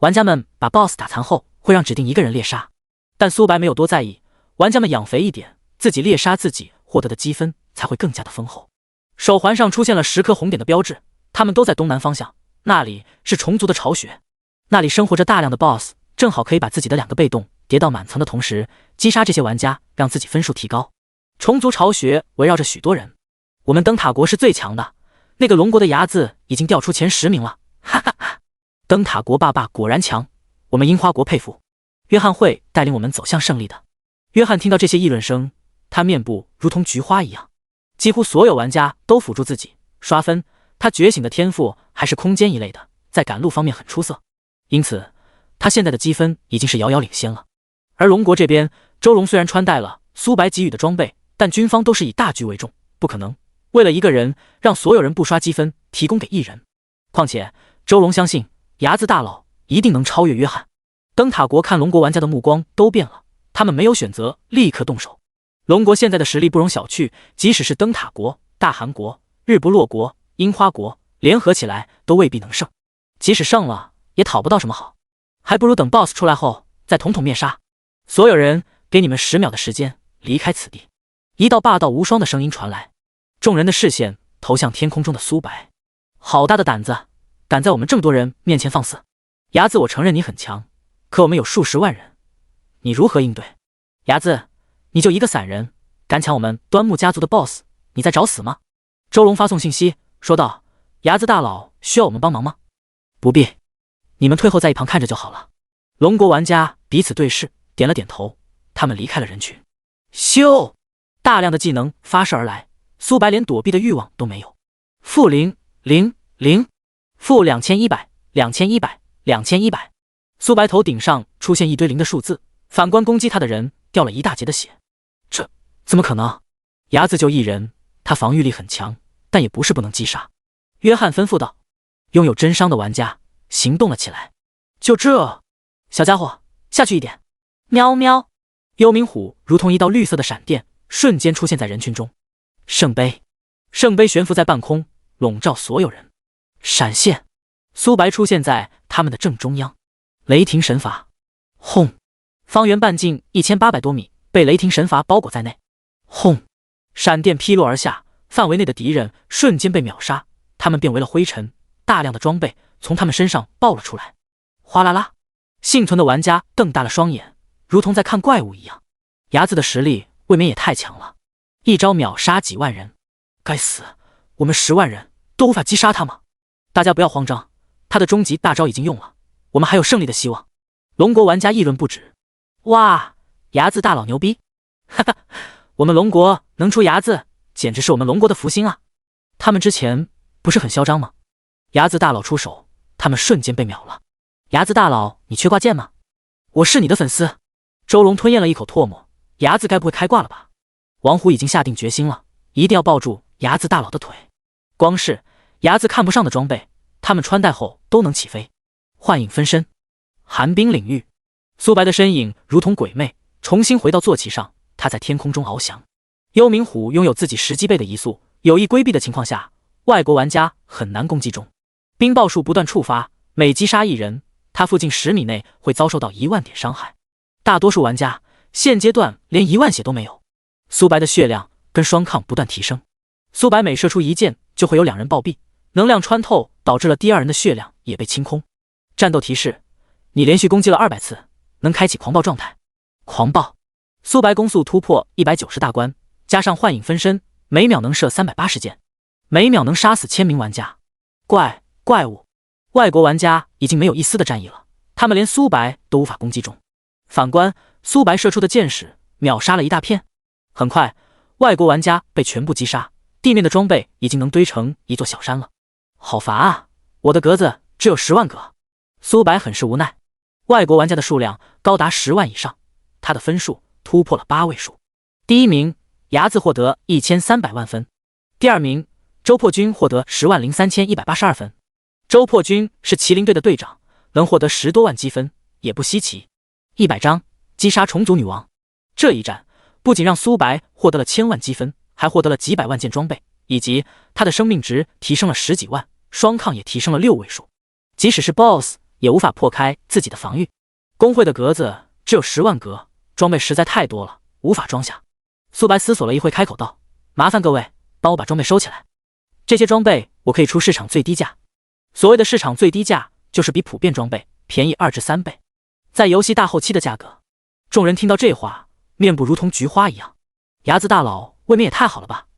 玩家们把 BOSS 打残后，会让指定一个人猎杀，但苏白没有多在意，玩家们养肥一点，自己猎杀自己获得的积分才会更加的丰厚。手环上出现了10颗红点的标志，他们都在东南方向，那里是虫族的巢穴，那里生活着大量的 BOSS， 正好可以把自己的2个被动叠到满层的同时，击杀这些玩家，让自己分数提高。虫族巢穴围绕着许多人，我们灯塔国是最强的，那个龙国的睚眦已经掉出前10名了，哈哈哈！灯塔国爸爸果然强，我们樱花国佩服。约翰会带领我们走向胜利的。约翰听到这些议论声，他面部如同菊花一样。几乎所有玩家都辅助自己刷分，他觉醒的天赋还是空间一类的，在赶路方面很出色，因此他现在的积分已经是遥遥领先了。而龙国这边，周龙虽然穿戴了苏白给予的装备，但军方都是以大局为重，不可能为了一个人让所有人不刷积分提供给一人。况且周龙相信睚眦大佬一定能超越约翰。灯塔国看龙国玩家的目光都变了，他们没有选择立刻动手。龙国现在的实力不容小觑，即使是灯塔国、大韩国、日不落国、樱花国联合起来都未必能胜，即使胜了也讨不到什么好，还不如等 BOSS 出来后再统统灭杀。所有人给你们10秒的时间离开此地。一道霸道无双的声音传来，众人的视线投向天空中的苏白。好大的胆子，敢在我们这么多人面前放肆！睚眦，我承认你很强，可我们有数十万人，你如何应对？睚眦，你就一个散人，敢抢我们端木家族的 BOSS， 你在找死吗？周龙发送信息说道：睚眦大佬需要我们帮忙吗？不必，你们退后在一旁看着就好了。龙国玩家彼此对视，点了点头，他们离开了人群。咻！大量的技能发射而来，苏白连躲避的欲望都没有。-000负2100 2100 2100，苏白头顶上出现一堆零的数字，反观攻击他的人掉了一大截的血。这怎么可能？伢子就一人，他防御力很强，但也不是不能击杀。约翰吩咐道。拥有真伤的玩家行动了起来。就这，小家伙，下去一点。喵喵！幽冥虎如同一道绿色的闪电，瞬间出现在人群中。圣杯，圣杯悬浮在半空，笼罩所有人。闪现，苏白出现在他们的正中央。雷霆神罚，轰！方圆半径1800多米被雷霆神罚包裹在内。轰！闪电劈落而下，范围内的敌人瞬间被秒杀，他们变为了灰尘。大量的装备从他们身上爆了出来。哗啦啦！幸存的玩家瞪大了双眼，如同在看怪物一样。伢子的实力未免也太强了，一招秒杀几万人。该死，我们10万人都无法击杀他吗？大家不要慌张，他的终极大招已经用了，我们还有胜利的希望。龙国玩家议论不止。哇，伢子大佬牛逼！哈哈，我们龙国能出伢子，简直是我们龙国的福星啊！他们之前不是很嚣张吗？伢子大佬出手，他们瞬间被秒了。伢子大佬，你缺挂件吗？我是你的粉丝。周龙吞咽了一口唾沫，伢子该不会开挂了吧？王虎已经下定决心了，一定要抱住伢子大佬的腿。光是伢子看不上的装备，他们穿戴后都能起飞。幻影分身，寒冰领域。苏白的身影如同鬼魅，重新回到坐骑上，他在天空中翱翔。幽冥虎拥有自己10击倍的移速，有意规避的情况下，外国玩家很难攻击中。冰爆术不断触发，每击杀一人，他附近10米内会遭受到1万点伤害。大多数玩家现阶段连1万血都没有。苏白的血量跟双抗不断提升，苏白每射出一箭就会有2人暴毙，能量穿透导致了第2人的血量也被清空。战斗提示：你连续攻击了200次，能开启狂暴状态。狂暴！苏白攻速突破190大关，加上幻影分身，每秒能射380箭，每秒能杀死1000名玩家。怪物！外国玩家已经没有一丝的战意了，他们连苏白都无法攻击中。反观苏白射出的箭矢，秒杀了一大片。很快，外国玩家被全部击杀，地面的装备已经能堆成一座小山了。好烦啊！我的格子只有10万格。苏白很是无奈。外国玩家的数量高达10万以上，他的分数突破了8位数。第一名，伢子获得1300万分。第二名，周破军获得103182分。周破军是麒麟队的队长，能获得10多万积分也不稀奇。100章击杀虫族女王。这一战不仅让苏白获得了1000万积分，还获得了几百万件装备，以及他的生命值提升了10几万，双抗也提升了6位数。即使是 BOSS 也无法破开自己的防御。工会的格子只有10万格，装备实在太多了，无法装下。苏白思索了一会，开口道：麻烦各位帮我把装备收起来，这些装备我可以出市场最低价。所谓的市场最低价，就是比普遍装备便宜2至3倍，在游戏大后期的价格。众人听到这话，面部如同菊花一样。伢子大佬未免也太好了吧？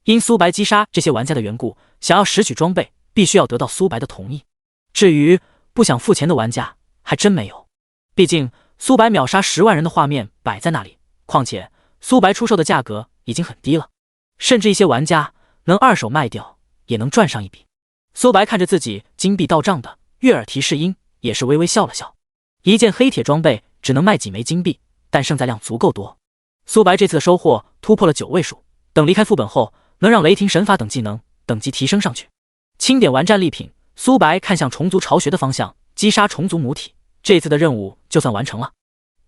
因苏白击杀这些玩家的缘故，想要拾取装备，必须要得到苏白的同意。至于不想付钱的玩家，还真没有。毕竟苏白秒杀10万人的画面摆在那里，况且苏白出售的价格已经很低了，甚至一些玩家能二手卖掉，也能赚上一笔。苏白看着自己金币到账的悦耳提示音，也是微微笑了笑。一件黑铁装备只能卖几枚金币，但胜在量足够多。苏白这次的收获突破了9位数，等离开副本后，能让雷霆神法等技能等级提升上去。清点完战利品，苏白看向虫族巢穴的方向，击杀虫族母体。这次的任务就算完成了。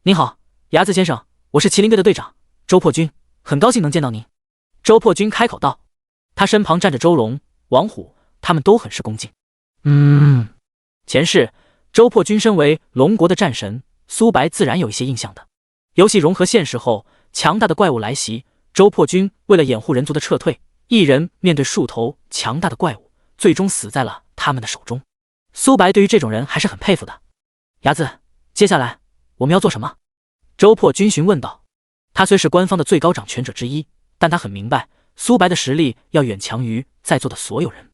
您好，伢子先生，我是麒麟队的队长周破军，很高兴能见到您。周破军开口道，他身旁站着周龙、王虎，他们都很是恭敬。前世周破军身为龙国的战神，苏白自然有一些印象的。游戏融合现实后，强大的怪物来袭，周破军为了掩护人族的撤退，一人面对数头强大的怪物，最终死在了他们的手中。苏白对于这种人还是很佩服的。伢子，接下来我们要做什么？周破军询问道。他虽是官方的最高掌权者之一，但他很明白苏白的实力要远强于在座的所有人。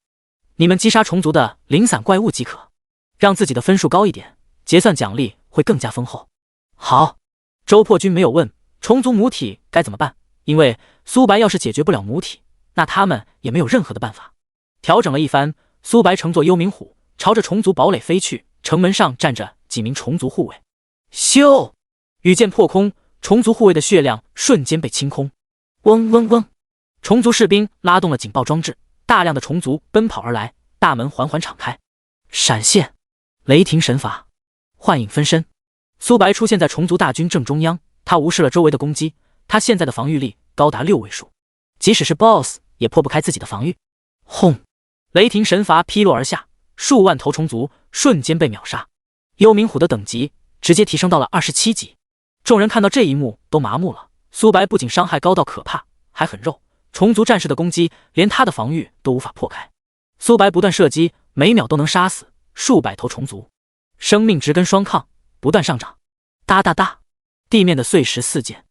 你们击杀虫族的零散怪物即可，让自己的分数高一点，结算奖励会更加丰厚。好，周破军没有问虫族母体该怎么办，因为苏白要是解决不了母体，那他们也没有任何的办法。调整了一番，苏白乘坐幽冥虎朝着虫族堡垒飞去，城门上站着几名虫族护卫。咻！羽箭破空，虫族护卫的血量瞬间被清空。嗡嗡嗡！虫族士兵拉动了警报装置，大量的虫族奔跑而来，大门缓缓敞开。闪现，雷霆神罚，幻影分身。苏白出现在虫族大军正中央，他无视了周围的攻击，他现在的防御力高达6位数，即使是 BOSS 也破不开自己的防御。轰！雷霆神罚劈落而下，数万头虫族瞬间被秒杀。幽冥虎的等级直接提升到了27级。众人看到这一幕都麻木了。苏白不仅伤害高到可怕，还很肉，虫族战士的攻击连他的防御都无法破开。苏白不断射击，每秒都能杀死数百头虫族，生命值跟双抗不断上涨。哒哒哒，地面的碎石四溅，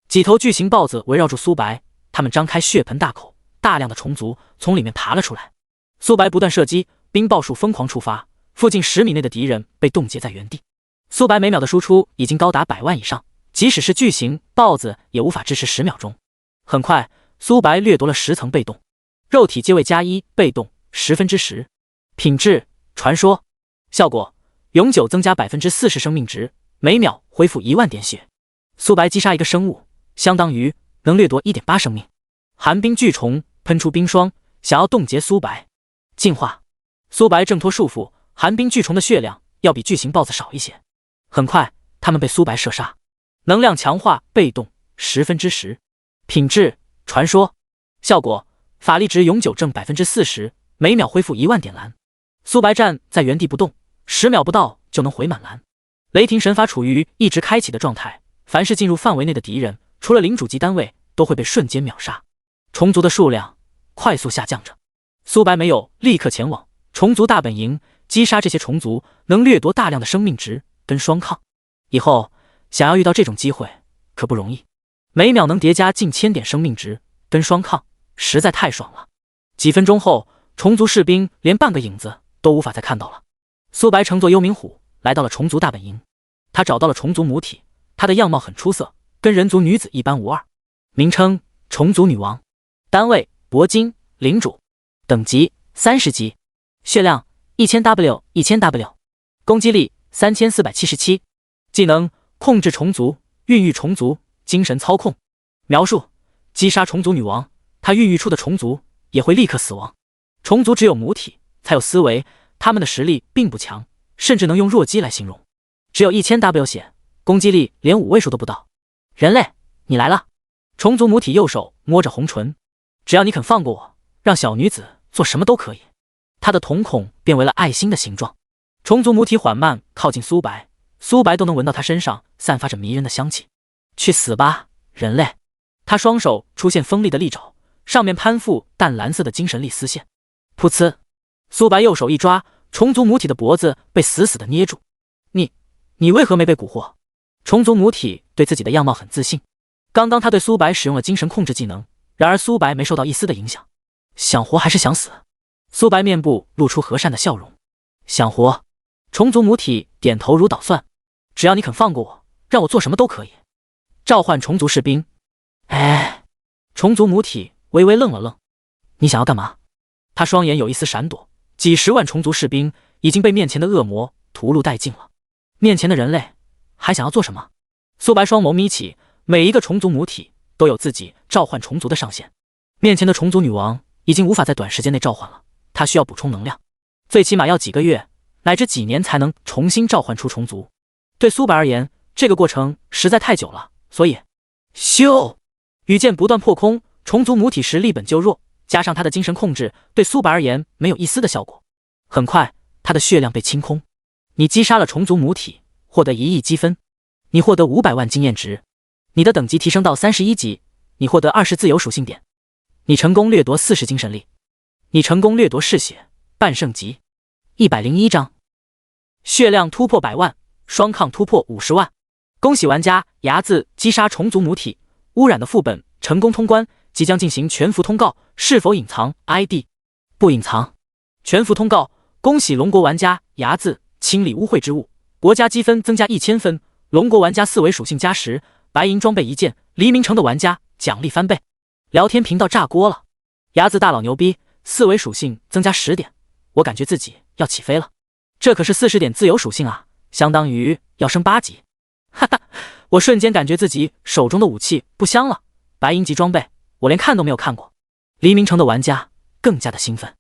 几头巨型豹子围绕住苏白，它们张开血盆大口，大量的虫族从里面爬了出来。苏白不断射击，冰爆术疯狂触发，附近10米内的敌人被冻结在原地。苏白每秒的输出已经高达100万以上，即使是巨型豹子也无法支持10秒钟。很快，苏白掠夺了10层被动，肉体阶位+1，被动10%，品质传说，效果永久增加40%生命值，每秒恢复1万点血。苏白击杀一个生物，相当于能掠夺1.8生命。寒冰巨虫喷出冰霜，想要冻结苏白。进化，苏白挣脱束缚，寒冰巨虫的血量要比巨型豹子少一些。很快，他们被苏白射杀。能量强化被动10%，品质传说，效果法力值永久挣40%，每秒恢复1万点蓝。苏白站在原地不动，10秒不到就能回满蓝。雷霆神罚处于一直开启的状态，凡是进入范围内的敌人，除了领主级单位，都会被瞬间秒杀。虫族的数量快速下降着。苏白没有立刻前往虫族大本营击杀这些虫族，能掠夺大量的生命值跟双抗。以后想要遇到这种机会可不容易，每秒能叠加近1000点生命值跟双抗，实在太爽了。几分钟后，虫族士兵连半个影子都无法再看到了。苏白乘坐幽冥虎来到了虫族大本营，他找到了虫族母体，她的样貌很出色，跟人族女子一般无二。名称虫族女王，单位铂金，领主，等级30级，血量1000W，攻击力3477，技能控制虫族，孕育虫族，精神操控。描述：击杀虫族女王，她孕育出的虫族也会立刻死亡。虫族只有母体才有思维，他们的实力并不强，甚至能用弱鸡来形容。只有1000W 血，攻击力连5位数都不到。人类，你来了。虫族母体右手摸着红唇，只要你肯放过我，让小女子做什么都可以。她的瞳孔变为了爱心的形状。虫族母体缓慢靠近苏白，苏白都能闻到她身上散发着迷人的香气。去死吧，人类！他双手出现锋利的利爪，上面攀附淡蓝色的精神力丝线。噗呲！苏白右手一抓，虫族母体的脖子被死死的捏住。你为何没被蛊惑？虫族母体对自己的样貌很自信。刚刚他对苏白使用了精神控制技能，然而苏白没受到一丝的影响。想活还是想死？苏白面部露出和善的笑容。想活。虫族母体点头如捣蒜。只要你肯放过我，让我做什么都可以。召唤虫族士兵。哎，虫族母体微微愣了愣。你想要干嘛？他双眼有一丝闪躲，几10万虫族士兵已经被面前的恶魔屠戮殆尽了。面前的人类还想要做什么？苏白双眸眯起，每一个虫族母体都有自己召唤虫族的上限。面前的虫族女王已经无法在短时间内召唤了，她需要补充能量，最起码要几个月乃至几年才能重新召唤出虫族。对苏白而言，这个过程实在太久了，所以咻！羽箭不断破空，虫族母体实力本就弱，加上他的精神控制，对苏白而言没有一丝的效果。很快，他的血量被清空。你击杀了虫族母体，获得1亿积分，你获得500万经验值，你的等级提升到31级，你获得20自由属性点，你成功掠夺40精神力，你成功掠夺嗜血半圣级，101张，血量突破100万，双抗突破50万。恭喜玩家牙字击杀虫族母体，污染的副本成功通关，即将进行全服通告，是否隐藏 ID？ 不隐藏。全服通告，恭喜龙国玩家牙字清理污秽之物，国家积分增加1000分，龙国玩家4维属性加10，白银装备1件，黎明城的玩家奖励翻倍。聊天频道炸锅了，牙子大佬牛逼，4维属性增加10点，我感觉自己要起飞了。这可是40点自由属性啊，相当于要升8级。哈哈，我瞬间感觉自己手中的武器不香了，白银级装备我连看都没有看过。黎明城的玩家更加的兴奋，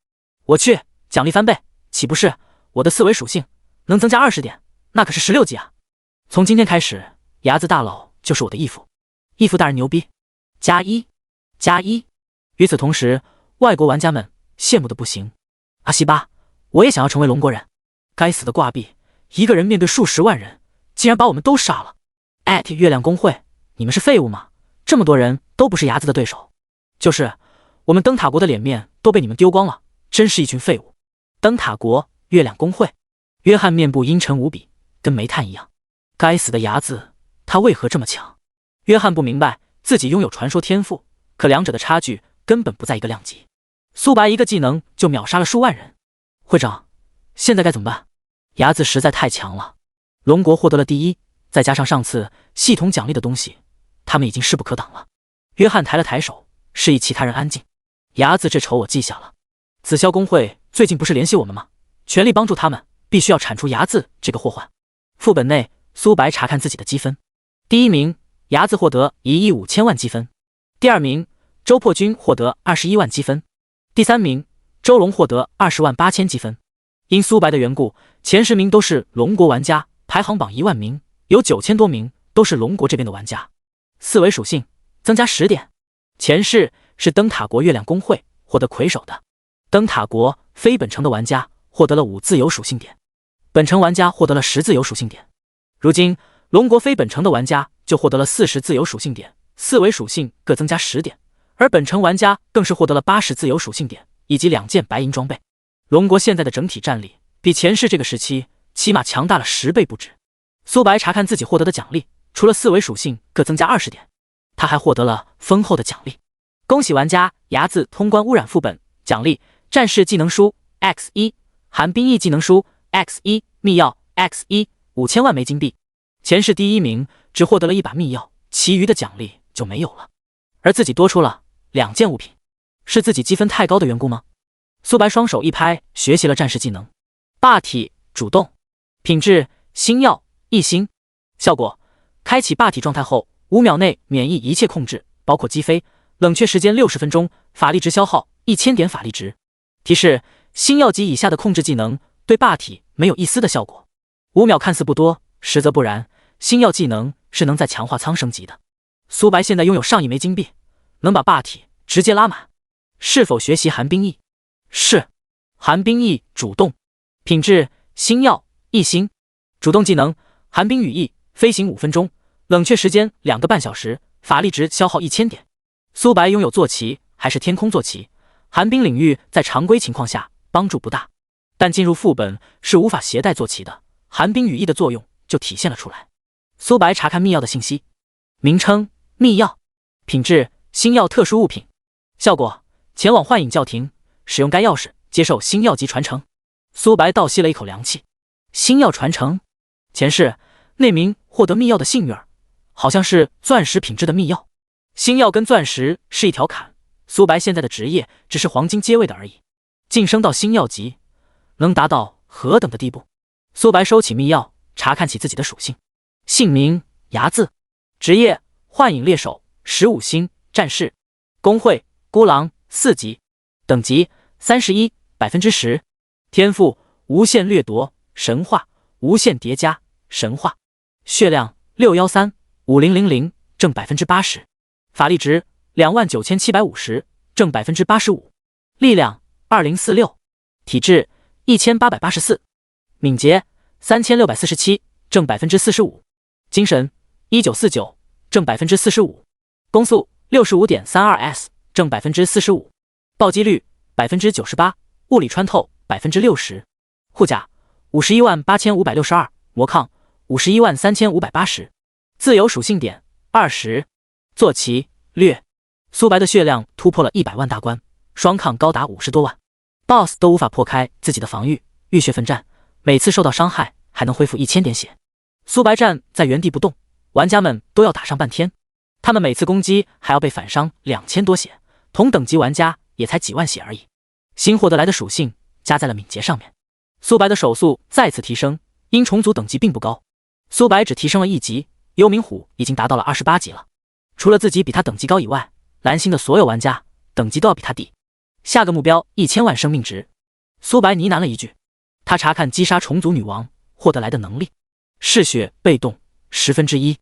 我去，奖励翻倍，岂不是我的4维属性能增加20点？那可是16级啊！从今天开始，牙子大佬就是我的义父，义父大人牛逼，加1加1。与此同时，外国玩家们羡慕的不行。阿西巴，我也想要成为龙国人。该死的挂壁，一个人面对数十万人，竟然把我们都杀了。月亮公会，你们是废物吗？这么多人都不是牙子的对手。就是我们灯塔国的脸面都被你们丢光了，真是一群废物。灯塔国月亮公会，约翰面部阴沉无比，跟煤炭一样。该死的牙子，他为何这么强？约翰不明白自己拥有传说天赋，可两者的差距根本不在一个量级。苏白一个技能就秒杀了数万人。会长，现在该怎么办？牙子实在太强了，龙国获得了第一，再加上上次系统奖励的东西，他们已经势不可挡了。约翰抬了抬手，示意其他人安静。牙子这仇我记下了。紫霄公会最近不是联系我们吗？全力帮助他们，必须要铲除牙子这个祸患。副本内，苏白查看自己的积分。第一名，牙子获得1亿5千万积分。第二名，周破军获得21万积分。第三名，周龙获得20万8千积分。因苏白的缘故，前10名都是龙国玩家，排行榜1万名，有9000多名都是龙国这边的玩家。4维属性增加10点。前世是灯塔国月亮公会获得魁首的，灯塔国非本城的玩家获得了5自由属性点，本城玩家获得了10自由属性点。如今龙国非本城的玩家就获得了40自由属性点，4维属性各增加10点，而本城玩家更是获得了80自由属性点以及2件白银装备。龙国现在的整体战力比前世这个时期起码强大了10倍不止。苏白查看自己获得的奖励，除了4维属性各增加20点，他还获得了丰厚的奖励。恭喜玩家牙子通关污染副本，奖励战士技能书 X1， 寒冰翼技能书 X1， 密钥 X1，5000万枚金币。前世第一名只获得了1把密钥，其余的奖励就没有了，而自己多出了2件物品，是自己积分太高的缘故吗？苏白双手一拍，学习了战士技能霸体主动，品质星耀1星，效果开启霸体状态后5秒内免疫一切控制，包括击飞，冷却时间60分钟，法力值消耗1000点法力值。提示：星耀级以下的控制技能对霸体没有一丝的效果。5秒看似不多，实则不然，星耀技能是能在强化仓升级的。苏白现在拥有上亿枚金币，能把霸体直接拉满。是否学习寒冰翼？是。寒冰翼主动，品质星耀1星，主动技能寒冰羽翼，飞行5分钟，冷却时间2个半小时，法力值消耗1000点。苏白拥有坐骑还是天空坐骑，寒冰领域在常规情况下帮助不大，但进入副本是无法携带坐骑的，寒冰羽翼的作用就体现了出来。苏白查看密钥的信息，名称密钥，品质星耀特殊物品，效果前往幻影教廷，使用该钥匙接受星耀级传承。苏白倒吸了一口凉气，星耀传承，前世那名获得密钥的幸运儿好像是钻石品质的密钥。星耀跟钻石是一条坎，苏白现在的职业只是黄金阶位的而已，晋升到星耀级能达到何等的地步？苏白收起密钥，查看起自己的属性，姓名牙子，职业幻影猎手15星战士，公会孤狼4级，等级31 10%， 天赋无限掠夺神话，无限叠加神话，血量613 5000正 80%， 法力值29750正 85%， 力量2046，体质1884，敏捷3647正 45%， 精神1949正 45%， 攻速 65.32s 正 45%， 暴击率 98%， 物理穿透 60%， 护甲518562，魔抗513580，自由属性点20，坐骑略。苏白的血量突破了100万大关，双抗高达50多万，BOSS 都无法破开自己的防御，浴血奋战，每次受到伤害还能恢复1000点血。苏白站在原地不动，玩家们都要打上半天，他们每次攻击还要被反伤2000多血，同等级玩家也才几万血而已。新获得来的属性加在了敏捷上面，苏白的手速再次提升，因重组等级并不高，苏白只提升了1级，幽冥虎已经达到了28级了。除了自己比他等级高以外，蓝星的所有玩家等级都要比他低。下个目标1000万生命值。苏白呢喃了一句，他查看击杀重组女王获得来的能力，嗜血被动1/10，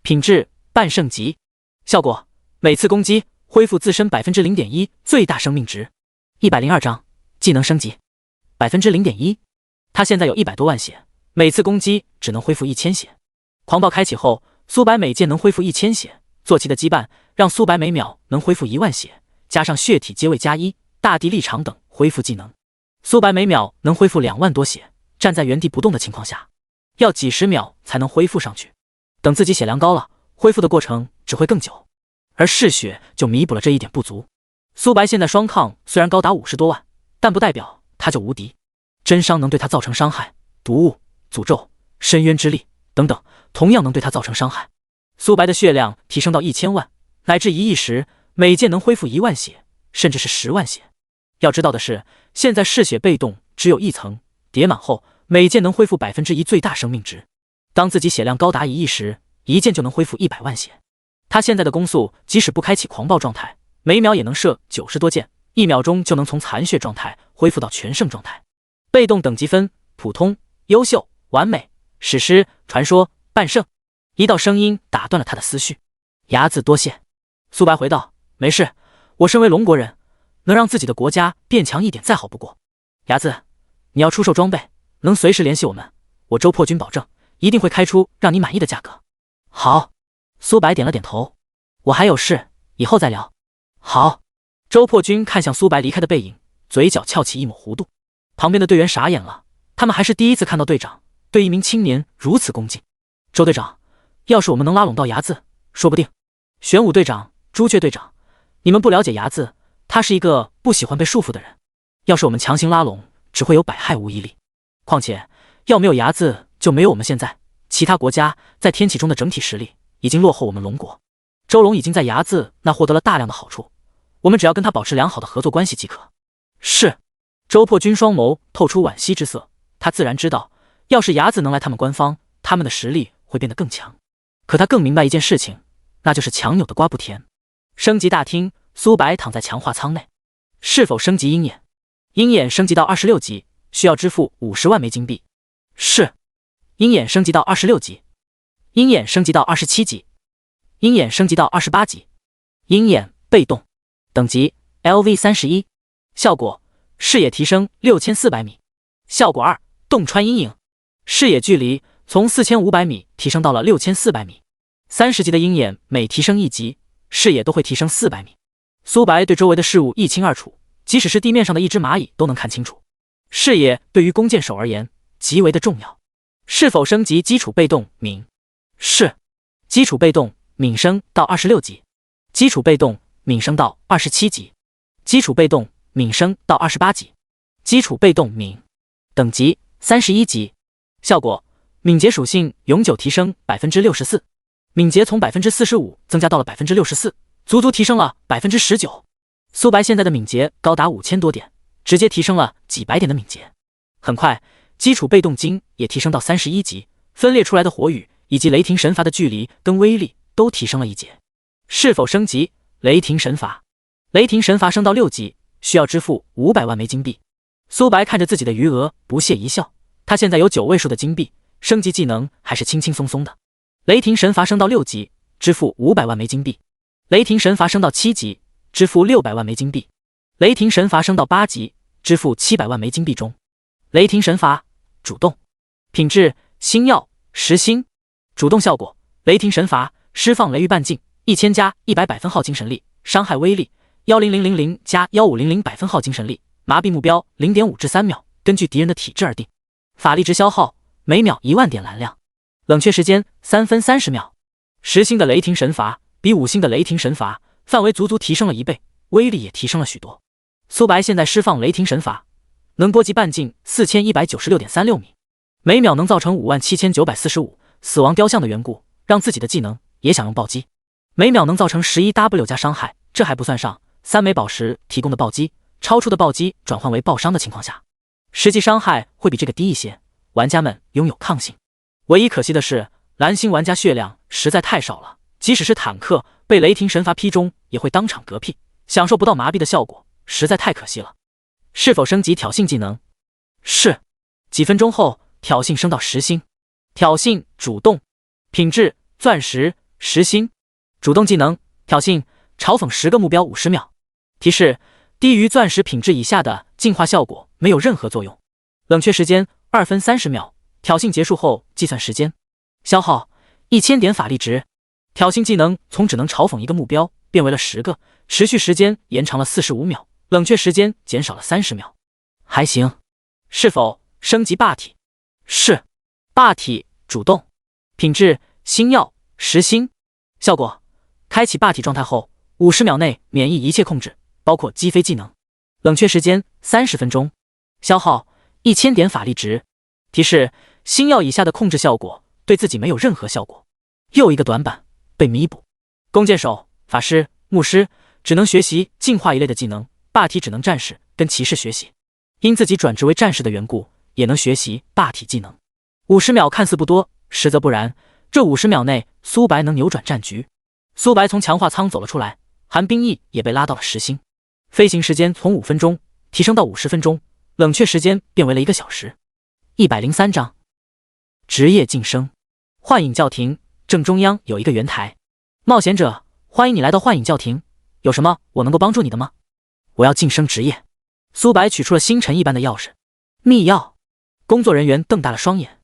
品质半圣级，效果每次攻击恢复自身 0.1% 最大生命值。102章技能升级 0.1%， 他现在有100多万血，每次攻击只能恢复1000血。狂暴开启后，苏白每剑能恢复1000血，坐骑的羁绊让苏白每秒能恢复1万血，加上血体阶位+1、大地立场等恢复技能，苏白每秒能恢复2万多血，站在原地不动的情况下，要几十秒才能恢复上去。等自己血量高了，恢复的过程只会更久，而嗜血就弥补了这一点不足。苏白现在双抗虽然高达50多万，但不代表他就无敌。真伤能对他造成伤害，毒物、诅咒、深渊之力等等同样能对他造成伤害。苏白的血量提升到1000万乃至1亿时，每剑能恢复1万血，甚至是10万血。要知道的是，现在嗜血被动只有1层，叠满后每剑能恢复 1% 最大生命值。当自己血量高达1亿时，一剑就能恢复100万血。他现在的攻速即使不开启狂暴状态，每秒也能射90多箭，1秒钟就能从残血状态恢复到全胜状态。被动等级分：普通、优秀、完美、史诗、传说、半圣。一道声音打断了他的思绪。睚眦多谢。苏白回道：没事，我身为龙国人，能让自己的国家变强一点再好不过。睚眦，你要出售装备，能随时联系我们，我周破军保证一定会开出让你满意的价格。好。苏白点了点头。我还有事，以后再聊。好。周破军看向苏白离开的背影，嘴角翘起一抹弧度。旁边的队员傻眼了，他们还是第一次看到队长对一名青年如此恭敬。周队长，要是我们能拉拢到睚眦，说不定。玄武队长、朱雀队长，你们不了解睚眦，他是一个不喜欢被束缚的人，要是我们强行拉拢，只会有百害无一利。况且要没有睚眦，就没有我们现在。其他国家在天启中的整体实力已经落后我们龙国，周龙已经在睚眦那获得了大量的好处，我们只要跟他保持良好的合作关系即可。是。周破军双眸透出惋惜之色，他自然知道，要是睚眦能来他们官方，他们的实力会变得更强。可他更明白一件事情，那就是强扭的瓜不甜。升级大厅，苏白躺在强化舱内。是否升级鹰眼？鹰眼升级到26级，需要支付50万枚金币。是。鹰眼升级到26级。鹰眼升级到27级。鹰眼升级到28级。鹰眼被动，等级 LV31， 效果视野提升6400米。效果2，洞穿阴影，视野距离从4500米提升到了6400米。30级的鹰眼每提升1级，视野都会提升400米。苏白对周围的事物一清二楚，即使是地面上的一只蚂蚁都能看清楚。视野对于弓箭手而言极为的重要。是否升级基础被动敏？是。基础被动敏升到26级。基础被动敏升到27级。基础被动敏升到28级。基础被动敏，等级31级。效果敏捷属性永久提升 64%， 敏捷从 45% 增加到了 64%， 足足提升了 19%。 苏白现在的敏捷高达5000多点，直接提升了几百点的敏捷。很快基础被动精也提升到31级，分裂出来的火雨以及雷霆神罚的距离跟威力都提升了1阶。是否升级雷霆神罚？雷霆神罚升到6级，需要支付500万枚金币。苏白看着自己的余额不屑一笑，他现在有9位数的金币，升级技能还是轻轻松松的。雷霆神罚升到6级，支付500万枚金币。雷霆神罚升到7级，支付600万枚金币。雷霆神罚升到8级，支付700万枚金币中。雷霆神罚主动，品质星耀10星。主动效果雷霆神罚释放雷域半径1000加100百分号精神力，伤害威力10000加1500百分号精神力，麻痹目标 0.5 至3秒，根据敌人的体质而定。法力值消耗每秒1万点蓝量，冷却时间3分30秒。10星的雷霆神罚比5星的雷霆神罚范围足足提升了1倍，威力也提升了许多。苏白现在释放雷霆神罚能波及半径4196.36米，每秒能造成57945死亡雕像的缘故，让自己的技能也想用暴击。每秒能造成11W 加伤害，这还不算上3枚宝石提供的暴击，超出的暴击转换为爆伤的情况下，实际伤害会比这个低一些。玩家们拥有抗性。唯一可惜的是，蓝星玩家血量实在太少了，即使是坦克被雷霆神罚劈中，也会当场嗝屁，享受不到麻痹的效果，实在太可惜了。是否升级挑衅技能？是。几分钟后，挑衅升到10星。挑衅主动，品质钻石10星。主动技能挑衅，嘲讽10个目标50秒。提示：低于钻石品质以下的净化效果没有任何作用。冷却时间2分30秒，挑衅结束后计算时间。消耗1000点法力值。挑衅技能从只能嘲讽一个目标变为了10个，持续时间延长了45秒，冷却时间减少了30秒。还行。是否升级霸体？是。霸体主动，品质星耀10星。效果：开启霸体状态后50秒内免疫一切控制，包括击飞技能。冷却时间30分钟。消耗1000点法力值。提示：星耀以下的控制效果对自己没有任何效果。又一个短板被弥补。弓箭手、法师、牧师只能学习净化一类的技能，霸体只能战士跟骑士学习。因自己转职为战士的缘故，也能学习霸体技能。50秒看似不多，实则不然。这50秒内，苏白能扭转战局。苏白从强化舱走了出来，寒冰翼也被拉到了10星。飞行时间从5分钟提升到50分钟，冷却时间变为了1个小时。103章。职业晋升。幻影教廷正中央有一个圆台。冒险者，欢迎你来到幻影教廷，有什么我能够帮助你的吗？我要晋升职业。苏白取出了星辰一般的钥匙。秘钥。工作人员瞪大了双眼。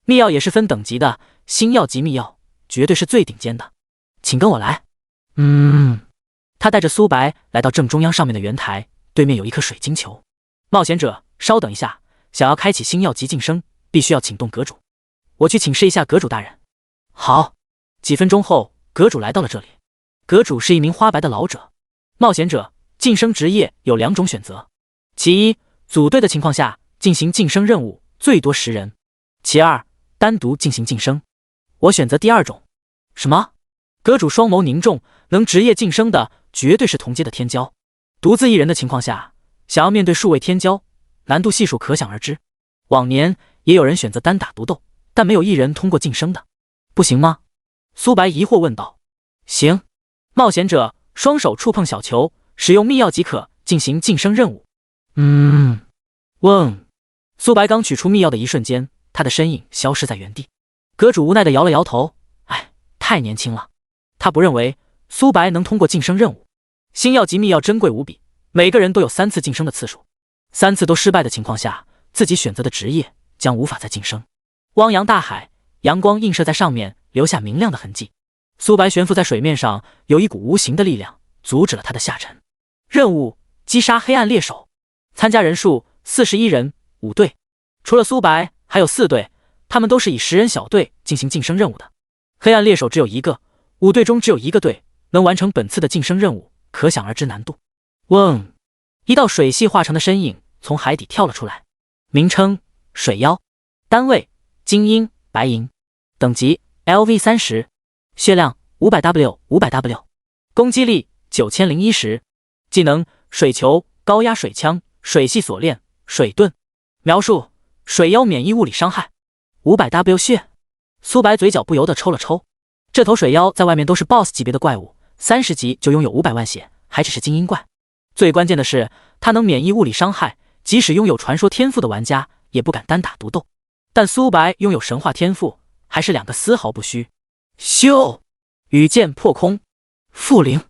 秘钥也是分等级的，星耀级秘钥绝对是最顶尖的。请跟我来。他带着苏白来到正中央上面的圆台，对面有一颗水晶球。冒险者，稍等一下，想要开启星耀级晋升，必须要请动阁主。我去请示一下阁主大人。好。几分钟后，阁主来到了这里。阁主是一名花白的老者。冒险者，晋升职业有2种选择。其一，组队的情况下进行晋升任务，最多10人。其二，单独进行晋升。我选择第2种。什么？阁主双眸凝重，能职业晋升的绝对是同阶的天骄。独自一人的情况下，想要面对数位天骄，难度系数可想而知。往年也有人选择单打独斗，但没有一人通过晋升的。不行吗？苏白疑惑问道。行。冒险者双手触碰小球，使用秘钥即可进行晋升任务。苏白刚取出秘钥的一瞬间，他的身影消失在原地。阁主无奈地摇了摇头，太年轻了。他不认为苏白能通过晋升任务。星耀级秘钥珍贵无比，每个人都有3次晋升的次数，3次都失败的情况下，自己选择的职业将无法再晋升。汪洋大海，阳光映射在上面，留下明亮的痕迹。苏白悬浮在水面上，有一股无形的力量阻止了他的下沉。任务：击杀黑暗猎手。参加人数41人，5队。除了苏白，还有4队，他们都是以10人小队进行晋升任务的。黑暗猎手只有1个，5队中只有1个队能完成本次的晋升任务，可想而知难度。一道水系化成的身影从海底跳了出来。名称：水妖。单位：精英白银。等级：LV30。血量500W。攻击力901010。技能：水球、高压水枪、水系锁链、水盾。描述：水妖免疫物理伤害500W 血。苏白嘴角不由得抽了抽。这头水妖在外面都是 BOSS 级别的怪物，30级就拥有500万血，还只是精英怪。最关键的是，它能免疫物理伤害，即使拥有传说天赋的玩家也不敢单打独斗。但苏白拥有神话天赋，还是2个丝毫不虚。咻！羽箭破空。-0，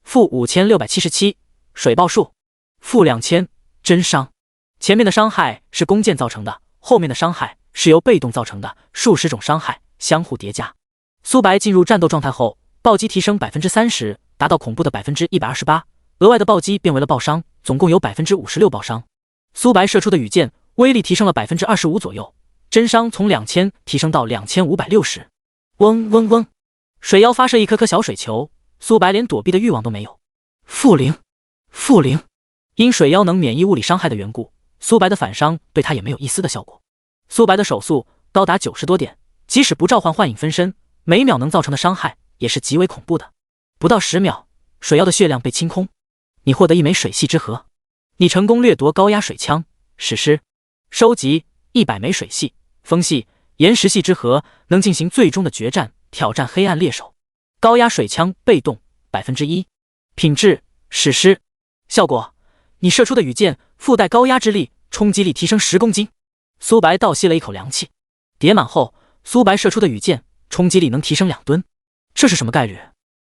负5677。水爆术。负2000。真伤。前面的伤害是弓箭造成的，后面的伤害是由被动造成的，数十种伤害相互叠加。苏白进入战斗状态后，暴击提升 30%， 达到恐怖的 128%， 额外的暴击变为了爆伤，总共有 56% 爆伤。苏白射出的羽箭威力提升了 25% 左右，真伤从2000提升到2560。水妖发射一颗颗小水球，苏白连躲避的欲望都没有。-0。因水妖能免疫物理伤害的缘故，苏白的反伤对他也没有一丝的效果。苏白的手速高达90多点，即使不召唤幻影分身，每秒能造成的伤害也是极为恐怖的。不到10秒，水妖的血量被清空，你获得一枚水系之核，你成功掠夺高压水枪。史诗收集100枚水系、风系、岩石系之核，能进行最终的决战，挑战黑暗猎手。高压水枪被动 1%， 品质史诗。效果，你射出的羽箭附带高压之力，冲击力提升10公斤。苏白倒吸了一口凉气，叠满后，苏白射出的羽箭冲击力能提升2吨，这是什么概率？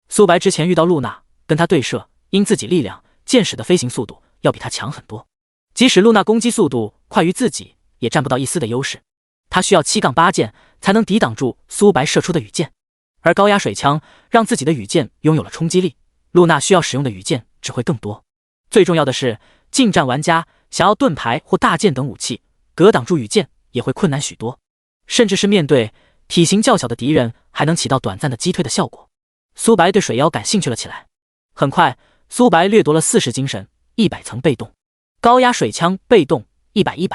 苏白之前遇到露娜，跟他对射，因自己力量、箭矢的飞行速度要比他强很多，即使露娜攻击速度快于自己，也占不到一丝的优势。他需要7-8箭才能抵挡住苏白射出的羽箭，而高压水枪让自己的羽箭拥有了冲击力，露娜需要使用的羽箭只会更多。最重要的是，近战玩家想要盾牌或大剑等武器格挡住羽箭也会困难许多，甚至是面对体型较小的敌人还能起到短暂的击退的效果。苏白对水妖感兴趣了起来。很快，苏白掠夺了40精神、100层被动。高压水枪被动100，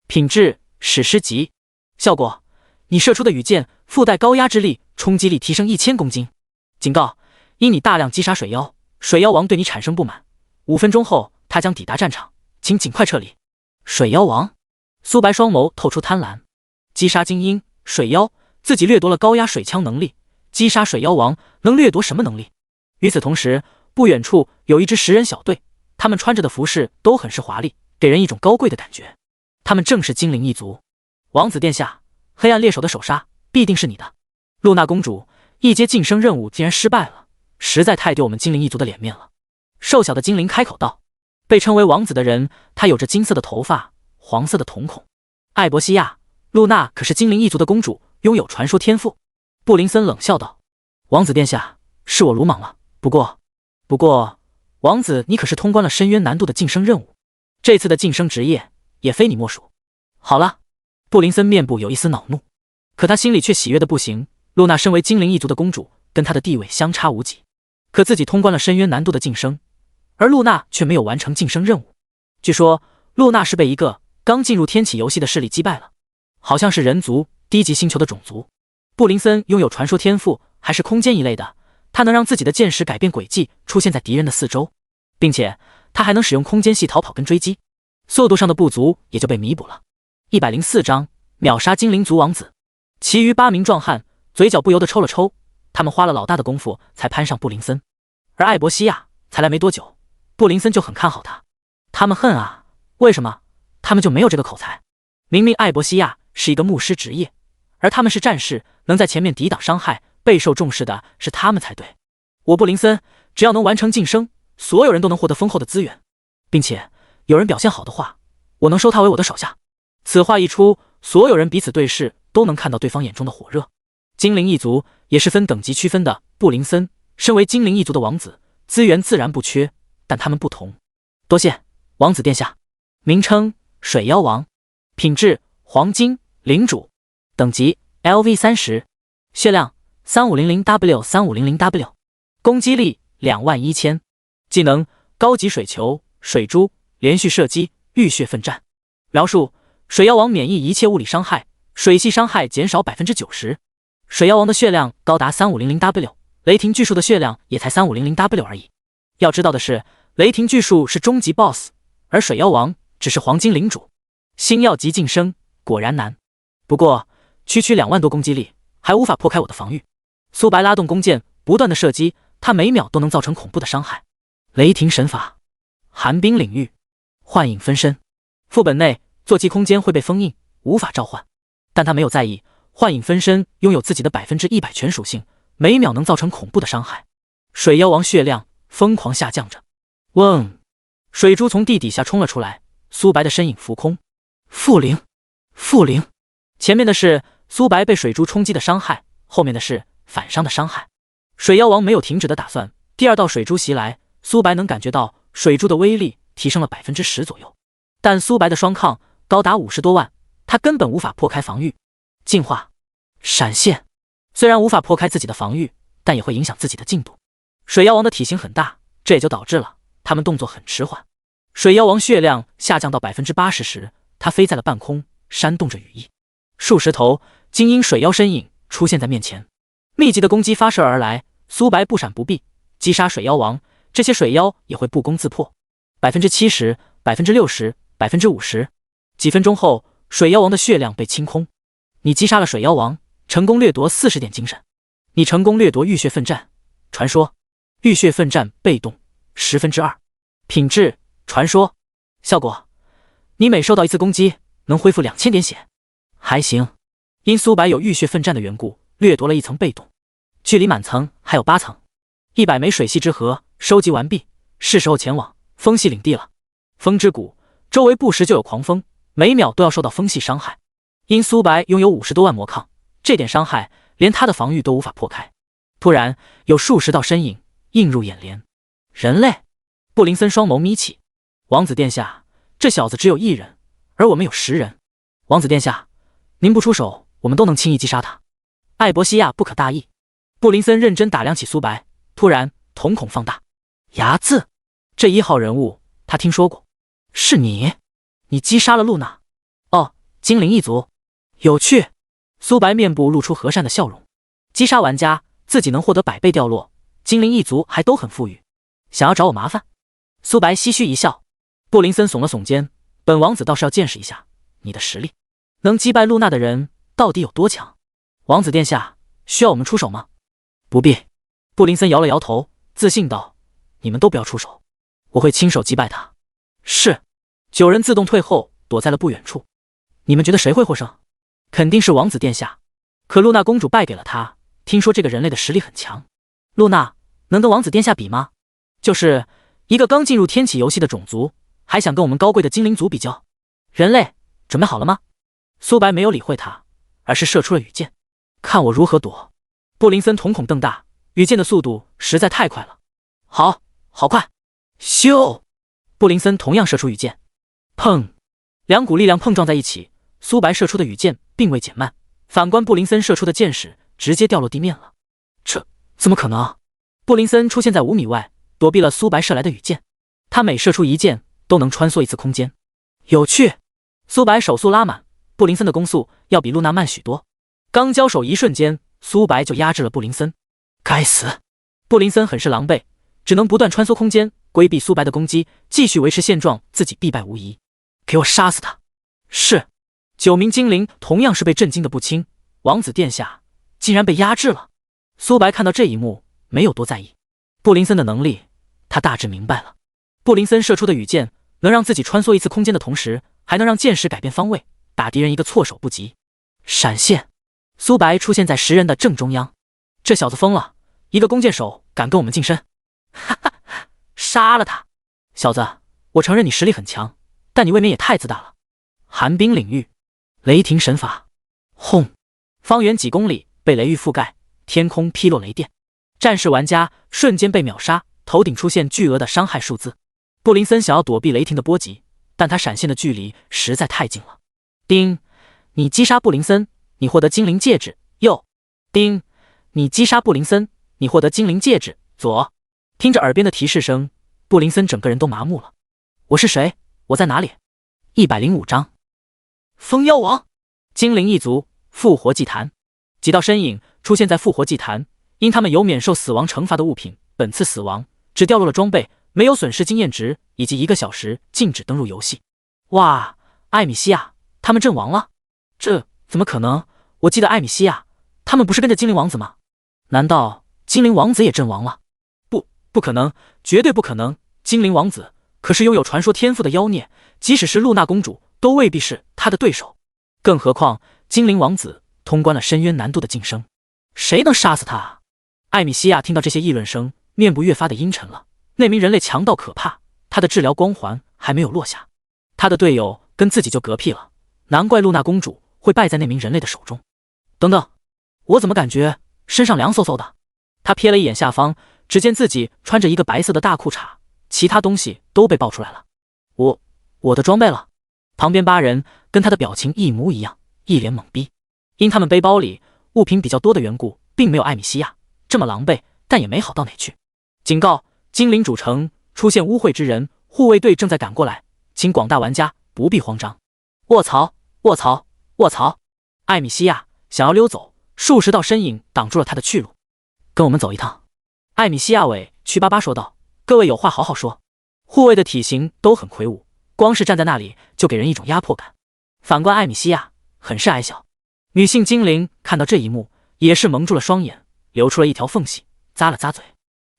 品质史诗级。效果，你射出的羽箭附带高压之力，冲击力提升1000公斤。警告，因你大量击杀水妖，水妖王对你产生不满，5分钟后他将抵达战场，请尽快撤离。水妖王，苏白双眸透出贪婪。击杀精英水妖，自己掠夺了高压水枪能力，击杀水妖王能掠夺什么能力？与此同时，不远处有一支10人小队，他们穿着的服饰都很是华丽，给人一种高贵的感觉。他们正是精灵一族。王子殿下，黑暗猎手的首杀必定是你的。露娜公主一阶晋升任务竟然失败了，实在太丢我们精灵一族的脸面了。瘦小的精灵开口道。被称为王子的人，他有着金色的头发，黄色的瞳孔。艾伯西亚，露娜可是精灵一族的公主，拥有传说天赋。布林森冷笑道。王子殿下，是我鲁莽了，不过王子，你可是通关了深渊难度的晋升任务，这次的晋升职业也非你莫属。好了，布林森面部有一丝恼怒，可他心里却喜悦的不行。露娜身为精灵一族的公主，跟她的地位相差无几，可自己通关了深渊难度的晋升，而露娜却没有完成晋升任务。据说露娜是被一个刚进入天启游戏的势力击败了，好像是人族低级星球的种族。布林森拥有传说天赋，还是空间一类的，他能让自己的箭矢改变轨迹，出现在敌人的四周，并且他还能使用空间系逃跑跟追击，速度上的不足也就被弥补了。104章秒杀精灵族王子。其余8名壮汉嘴角不由得抽了抽，他们花了老大的功夫才攀上布林森，而艾伯西亚才来没多久，布林森就很看好他。他们恨啊，为什么？他们就没有这个口才？明明艾伯西亚是一个牧师职业，而他们是战士，能在前面抵挡伤害，备受重视的是他们才对。我布林森只要能完成晋升，所有人都能获得丰厚的资源，并且有人表现好的话，我能收他为我的手下。此话一出，所有人彼此对视，都能看到对方眼中的火热。精灵一族也是分等级区分的，布林森身为精灵一族的王子，资源自然不缺，但他们不同。多谢王子殿下。名称水妖王，品质黄金领主，等级 LV30， 血量 3500W 3500W， 攻击力21000，技能高级水球、水珠、连续射击、浴血奋战。描述：水妖王免疫一切物理伤害，水系伤害减少 90%。 水妖王的血量高达 3500W， 雷霆巨树的血量也才 3500W 而已。要知道的是，雷霆巨树是终极 BOSS， 而水妖王只是黄金领主。星耀级晋升果然难，不过区2万多攻击力还无法破开我的防御。苏白拉动弓箭不断的射击，他每秒都能造成恐怖的伤害。雷霆神法，寒冰领域，幻影分身。副本内坐骑空间会被封印，无法召唤，但他没有在意。幻影分身拥有自己的100%全属性，每秒能造成恐怖的伤害。水妖王血量疯狂下降着。嗡！水珠从地底下冲了出来，苏白的身影浮空。负零，前面的是苏白被水珠冲击的伤害，后面的是反伤的伤害。水妖王没有停止的打算，第2道水珠袭来，苏白能感觉到水珠的威力提升了 10% 左右，但苏白的双抗高达50多万，他根本无法破开防御。进化闪现，虽然无法破开自己的防御，但也会影响自己的进度。水妖王的体型很大，这也就导致了他们动作很迟缓。水妖王血量下降到 80% 时，他飞在了半空，扇动着羽翼，数十头精英水妖身影出现在面前，密集的攻击发射而来。苏白不闪不避，击杀水妖王，这些水妖也会不攻自破。70%、60%、50%。几分钟后，水妖王的血量被清空。你击杀了水妖王，成功掠夺40点精神。你成功掠夺浴血奋战，传说。浴血奋战被动2/10。品质传说。效果：你每受到一次攻击，能恢复2000点血。还行。因苏白有浴血奋战的缘故，掠夺了一层被动。距离满层还有8层。100枚水系之核收集完毕，是时候前往风系领地了。风之谷周围不时就有狂风，每秒都要受到风系伤害。因苏白拥有50多万魔抗，这点伤害连他的防御都无法破开。突然有数十道身影映入眼帘。人类！布林森双眸眯起。王子殿下，这小子只有1人，而我们有10人。王子殿下，您不出手，我们都能轻易击杀他。艾博西亚不可大意。布林森认真打量起苏白，突然瞳孔放大。睚眦，这1号人物他听说过。是你？你击杀了露娜？哦，精灵一族，有趣。苏白面部露出和善的笑容。击杀玩家，自己能获得100倍掉落，精灵一族还都很富裕，想要找我麻烦？苏白唏嘘一笑。布林森耸了耸肩，本王子倒是要见识一下你的实力，能击败露娜的人到底有多强？王子殿下，需要我们出手吗？不必。布林森摇了摇头，自信道：你们都不要出手，我会亲手击败他。是。9人自动退后，躲在了不远处。你们觉得谁会获胜？肯定是王子殿下。可露娜公主败给了他，听说这个人类的实力很强。露娜能跟王子殿下比吗？就是一个刚进入天启游戏的种族，还想跟我们高贵的精灵族比较。人类，准备好了吗？苏白没有理会他，而是射出了羽箭。看我如何躲！布林森瞳孔瞪大，羽箭的速度实在太快了。好，好快！咻！布林森同样射出羽箭。砰！两股力量碰撞在一起，苏白射出的羽箭并未减慢，反观布林森射出的箭矢直接掉落地面了。这怎么可能？布林森出现在5米外，躲避了苏白射来的羽箭。他每射出一箭，都能穿梭一次空间。有趣！苏白手速拉满，布林森的攻速要比露娜慢许多。刚交手一瞬间，苏白就压制了布林森。该死！布林森很是狼狈，只能不断穿梭空间，规避苏白的攻击，继续维持现状，自己必败无疑。给我杀死他！是。9名精灵同样是被震惊的不轻。王子殿下竟然被压制了。苏白看到这一幕，没有多在意。布林森的能力，他大致明白了。布林森射出的羽箭能让自己穿梭一次空间的同时，还能让箭矢改变方位，打敌人一个措手不及。闪现！苏白出现在10人的正中央。这小子疯了，一个弓箭手敢跟我们近身？哈哈，杀了他！小子，我承认你实力很强，但你未免也太自大了。寒冰领域，雷霆神法，轰！方圆几公里被雷域覆盖，天空劈落雷电，战士玩家瞬间被秒杀，头顶出现巨额的伤害数字。布林森想要躲避雷霆的波及，但他闪现的距离实在太近了。叮！你击杀布林森，你获得精灵戒指。右！叮！你击杀布林森，你获得精灵戒指。左！听着耳边的提示声，布林森整个人都麻木了。我是谁？我在哪里？105章。风妖王，精灵一族复活祭坛。几道身影出现在复活祭坛，因他们有免受死亡惩罚的物品，本次死亡，只掉落了装备，没有损失经验值，以及1个小时禁止登入游戏。哇，艾米西亚，他们阵亡了？这怎么可能？我记得艾米西亚他们不是跟着精灵王子吗？难道精灵王子也阵亡了？不可能，绝对不可能！精灵王子可是拥有传说天赋的妖孽，即使是露娜公主都未必是他的对手。更何况精灵王子通关了深渊难度的晋升，谁能杀死他啊？艾米西亚听到这些议论声，面部越发的阴沉了。那名人类强到可怕，他的治疗光环还没有落下，他的队友跟自己就嗝屁了，难怪露娜公主会败在那名人类的手中。等等，我怎么感觉身上凉飕飕的？他瞥了一眼下方，只见自己穿着一个白色的大裤衩，其他东西都被爆出来了。我的装备了。旁边8人跟他的表情一模一样，一脸懵逼。因他们背包里物品比较多的缘故，并没有艾米西亚这么狼狈，但也没好到哪去。警告：精灵主城出现污秽之人，护卫队正在赶过来，请广大玩家不必慌张。卧槽！卧槽！卧槽！艾米西亚想要溜走，数十道身影挡住了他的去路。跟我们走一趟。艾米西亚委屈巴巴说道：“各位有话好好说。”护卫的体型都很魁梧，光是站在那里就给人一种压迫感。反观艾米西亚，很是矮小。女性精灵看到这一幕，也是蒙住了双眼，流出了一条缝隙，咂了咂嘴。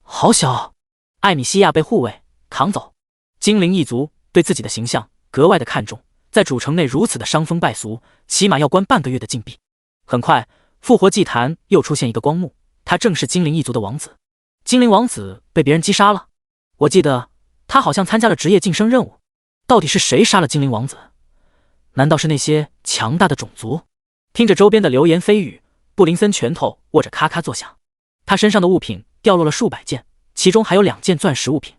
好小！艾米西亚被护卫扛走。精灵一族对自己的形象格外的看重，在主城内如此的伤风败俗，起码要关半个月的禁闭。很快，复活祭坛又出现一个光幕，他正是精灵一族的王子。精灵王子被别人击杀了，我记得他好像参加了职业晋升任务。到底是谁杀了精灵王子？难道是那些强大的种族？听着周边的流言蜚语，布林森拳头握着咔咔作响。他身上的物品掉落了数百件，其中还有2件钻石物品。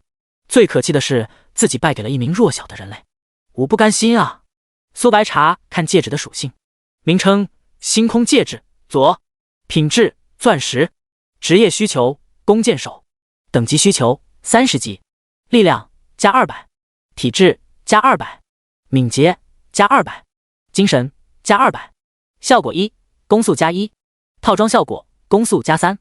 最可气的是，自己败给了一名弱小的人类。我不甘心啊！苏白茶看戒指的属性，名称：星空戒指，左；品质：钻石；职业需求：弓箭手；等级需求：30级；力量加200；体质加200；敏捷加200；精神加200。效果1：攻速加1。套装效果：攻速加3。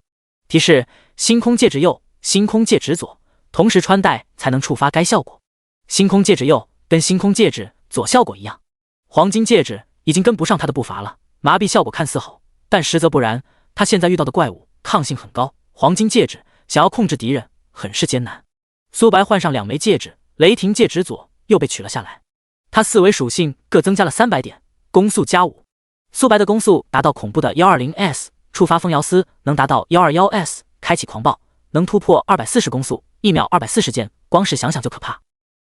提示：星空戒指右，星空戒指左，同时穿戴才能触发该效果。星空戒指右跟星空戒指左效果一样。黄金戒指已经跟不上他的步伐了，麻痹效果看似好，但实则不然。他现在遇到的怪物抗性很高，黄金戒指想要控制敌人很是艰难。苏白换上2枚戒指，雷霆戒指左又被取了下来。他4维属性各增加了300点，攻速加5。苏白的攻速达到恐怖的 120S， 触发风摇丝能达到 121S， 开启狂暴能突破240攻速，1秒240件，光是想想就可怕。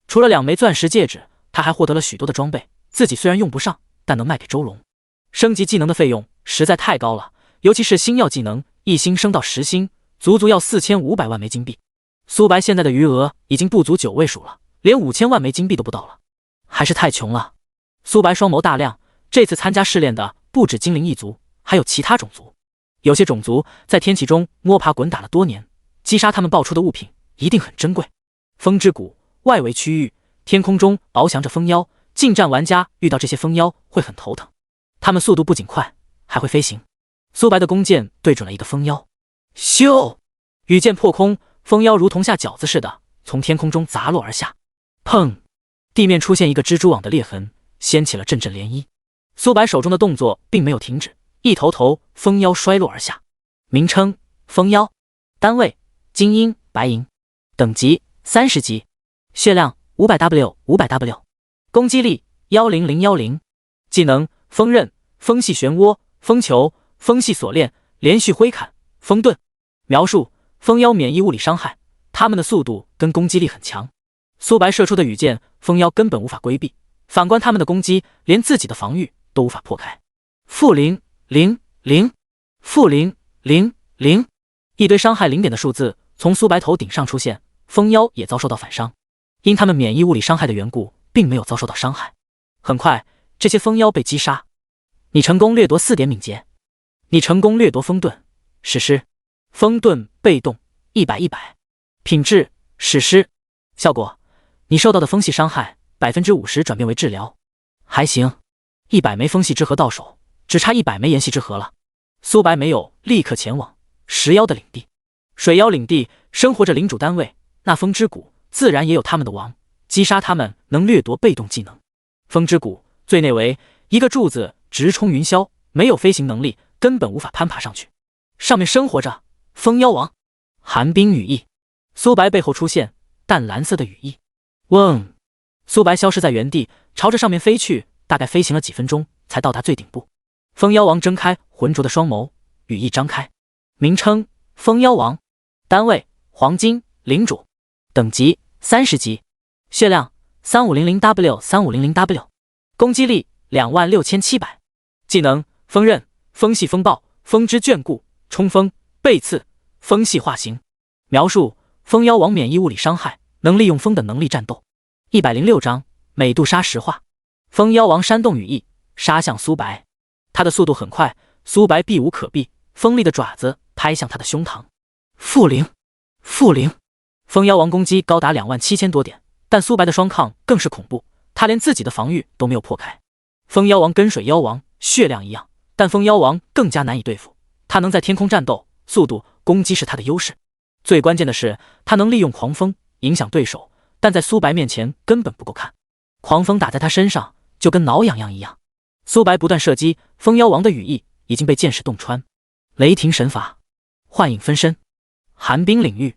除了2枚钻石戒指，他还获得了许多的装备，自己虽然用不上，但能卖给周龙。升级技能的费用实在太高了，尤其是星耀技能，1星升到10星，足足要4500万枚金币。苏白现在的余额已经不足9位数了，连5000万枚金币都不到了，还是太穷了。苏白双眸大亮，这次参加试炼的不止精灵一族，还有其他种族。有些种族在天启中摸爬滚打了多年，击杀他们爆出的物品一定很珍贵。风之谷外围区域，天空中翱翔着风妖，近战玩家遇到这些风妖会很头疼，他们速度不仅快，还会飞行。苏白的弓箭对准了一个风妖，咻！羽箭破空，风妖如同下饺子似的从天空中砸落而下，砰！地面出现一个蜘蛛网的裂痕，掀起了阵阵涟漪。苏白手中的动作并没有停止，一头头风妖摔落而下。名称：风妖，单位：精英白银，等级30级，血量500W 500W， 攻击力10010，技能：风刃、风系漩涡、风球、风系锁链、连续挥砍、风盾。描述：风妖免疫物理伤害，他们的速度跟攻击力很强。苏白射出的羽箭，风妖根本无法规避，反观他们的攻击，连自己的防御都无法破开。-000，-000，-000，一堆伤害0点的数字从苏白头顶上出现，风妖也遭受到反伤，因他们免疫物理伤害的缘故，并没有遭受到伤害。很快，这些风妖被击杀。你成功掠夺4点敏捷，你成功掠夺风盾、史诗。风盾被动100，品质史诗。效果：你受到的风系伤害 50% 转变为治疗，还行。100枚风系之核到手，只差100枚炎系之核了。苏白没有立刻前往石妖的领地，水妖领地生活着领主单位，那风之谷自然也有他们的王，击杀他们能掠夺被动技能。风之谷最内围一个柱子直冲云霄，没有飞行能力，根本无法攀爬上去。上面生活着风妖王。寒冰羽翼，苏白背后出现淡蓝色的羽翼，嗡！苏白消失在原地，朝着上面飞去，大概飞行了几分钟才到达最顶部。风妖王睁开浑浊的双眸，羽翼张开。名称：风妖王，单位：黄金，领主，等级30级，血量 3500W 3500W， 攻击力26700，技能：风刃、风系风暴、风之眷顾、冲锋、背刺、风系化形。描述：风妖王免疫物理伤害，能利用风的能力战斗。106张，美杜莎石化。风妖王扇动羽翼，杀向苏白。他的速度很快，苏白避无可避，锋利的爪子拍向他的胸膛。-0，风妖王攻击高达27000多点，但苏白的双抗更是恐怖，他连自己的防御都没有破开。风妖王跟水妖王血量一样，但风妖王更加难以对付，他能在天空战斗，速度、攻击是他的优势。最关键的是，他能利用狂风影响对手，但在苏白面前根本不够看。狂风打在他身上，就跟挠痒痒一样。苏白不断射击，风妖王的羽翼已经被箭矢洞穿。雷霆神法，幻影分身，寒冰领域。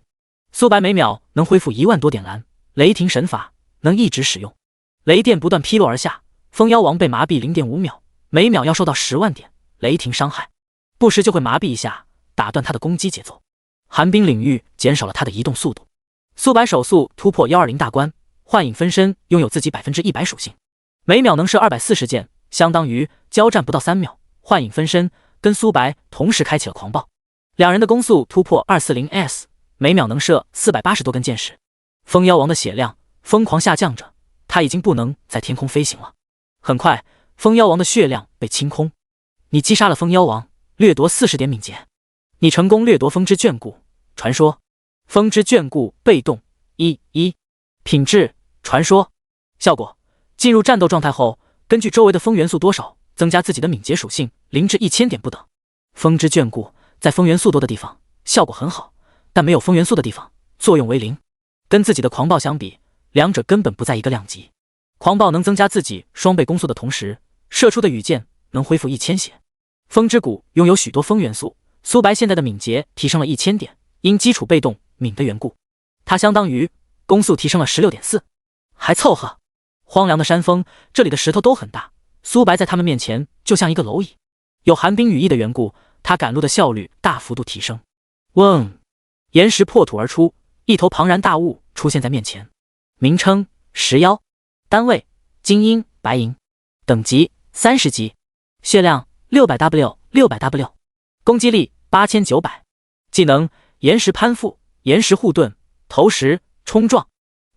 苏白每秒能恢复1万多点蓝，雷霆神法能一直使用。雷电不断劈落而下，风妖王被麻痹 0.5 秒，每秒要受到10万点雷霆伤害，不时就会麻痹一下，打断他的攻击节奏。寒冰领域减少了他的移动速度。苏白手速突破120大关，幻影分身拥有自己 100% 属性，每秒能射240箭，相当于交战不到3秒。幻影分身跟苏白同时开启了狂暴，两人的攻速突破 240S， 每秒能射480多根箭矢。风妖王的血量疯狂下降着，他已经不能在天空飞行了。很快，风妖王的血量被清空。你击杀了风妖王，掠夺40点敏捷。你成功掠夺风之眷顾传说。风之眷顾被动1品质传说效果：进入战斗状态后，根据周围的风元素多少，增加自己的敏捷属性0至1000点不等。风之眷顾在风元素多的地方效果很好，但没有风元素的地方作用为0。跟自己的狂暴相比，两者根本不在一个量级。狂暴能增加自己双倍攻速的同时，射出的羽箭能恢复1000血。风之谷拥有许多风元素，苏白现在的敏捷提升了1000点，因基础被动敏的缘故，它相当于攻速提升了 16.4， 还凑合。荒凉的山峰，这里的石头都很大，苏白在他们面前就像一个蝼蚁。有寒冰羽翼的缘故，他赶路的效率大幅度提升。嗡！岩石破土而出，一头庞然大物出现在面前。名称：石妖，单位：金英、白银，等级30级，血量600W，攻击力8900，技能：岩石攀附、岩石护盾、投石、冲撞。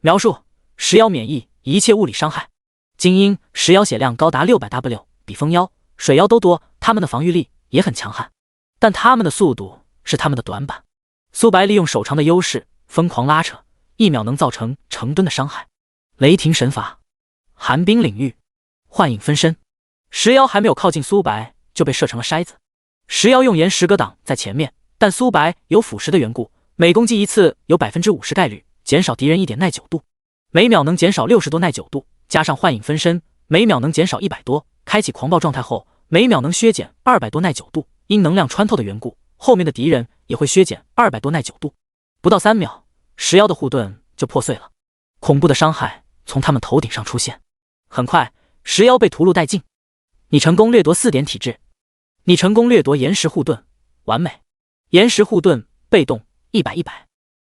描述：石妖免疫一切物理伤害。精英石妖血量高达600W，比风妖、水妖都多，他们的防御力也很强悍，但他们的速度是他们的短板。苏白利用手长的优势，疯狂拉扯，1秒能造成成吨的伤害。雷霆神法，寒冰领域，幻影分身。石妖还没有靠近苏白，就被射成了筛子。石妖用岩石格挡在前面，但苏白有腐蚀的缘故，每攻击一次有 50% 概率减少敌人1点耐久度，每秒能减少60多耐久度，加上幻影分身，每秒能减少100多。开启狂暴状态后，每秒能削减200多耐久度，因能量穿透的缘故，后面的敌人也会削减200多耐久度。不到3秒，石妖的护盾就破碎了，恐怖的伤害从他们头顶上出现。很快，石妖被屠戮殆尽。你成功掠夺4点体质。你成功掠夺岩石护盾，完美。岩石护盾被动100，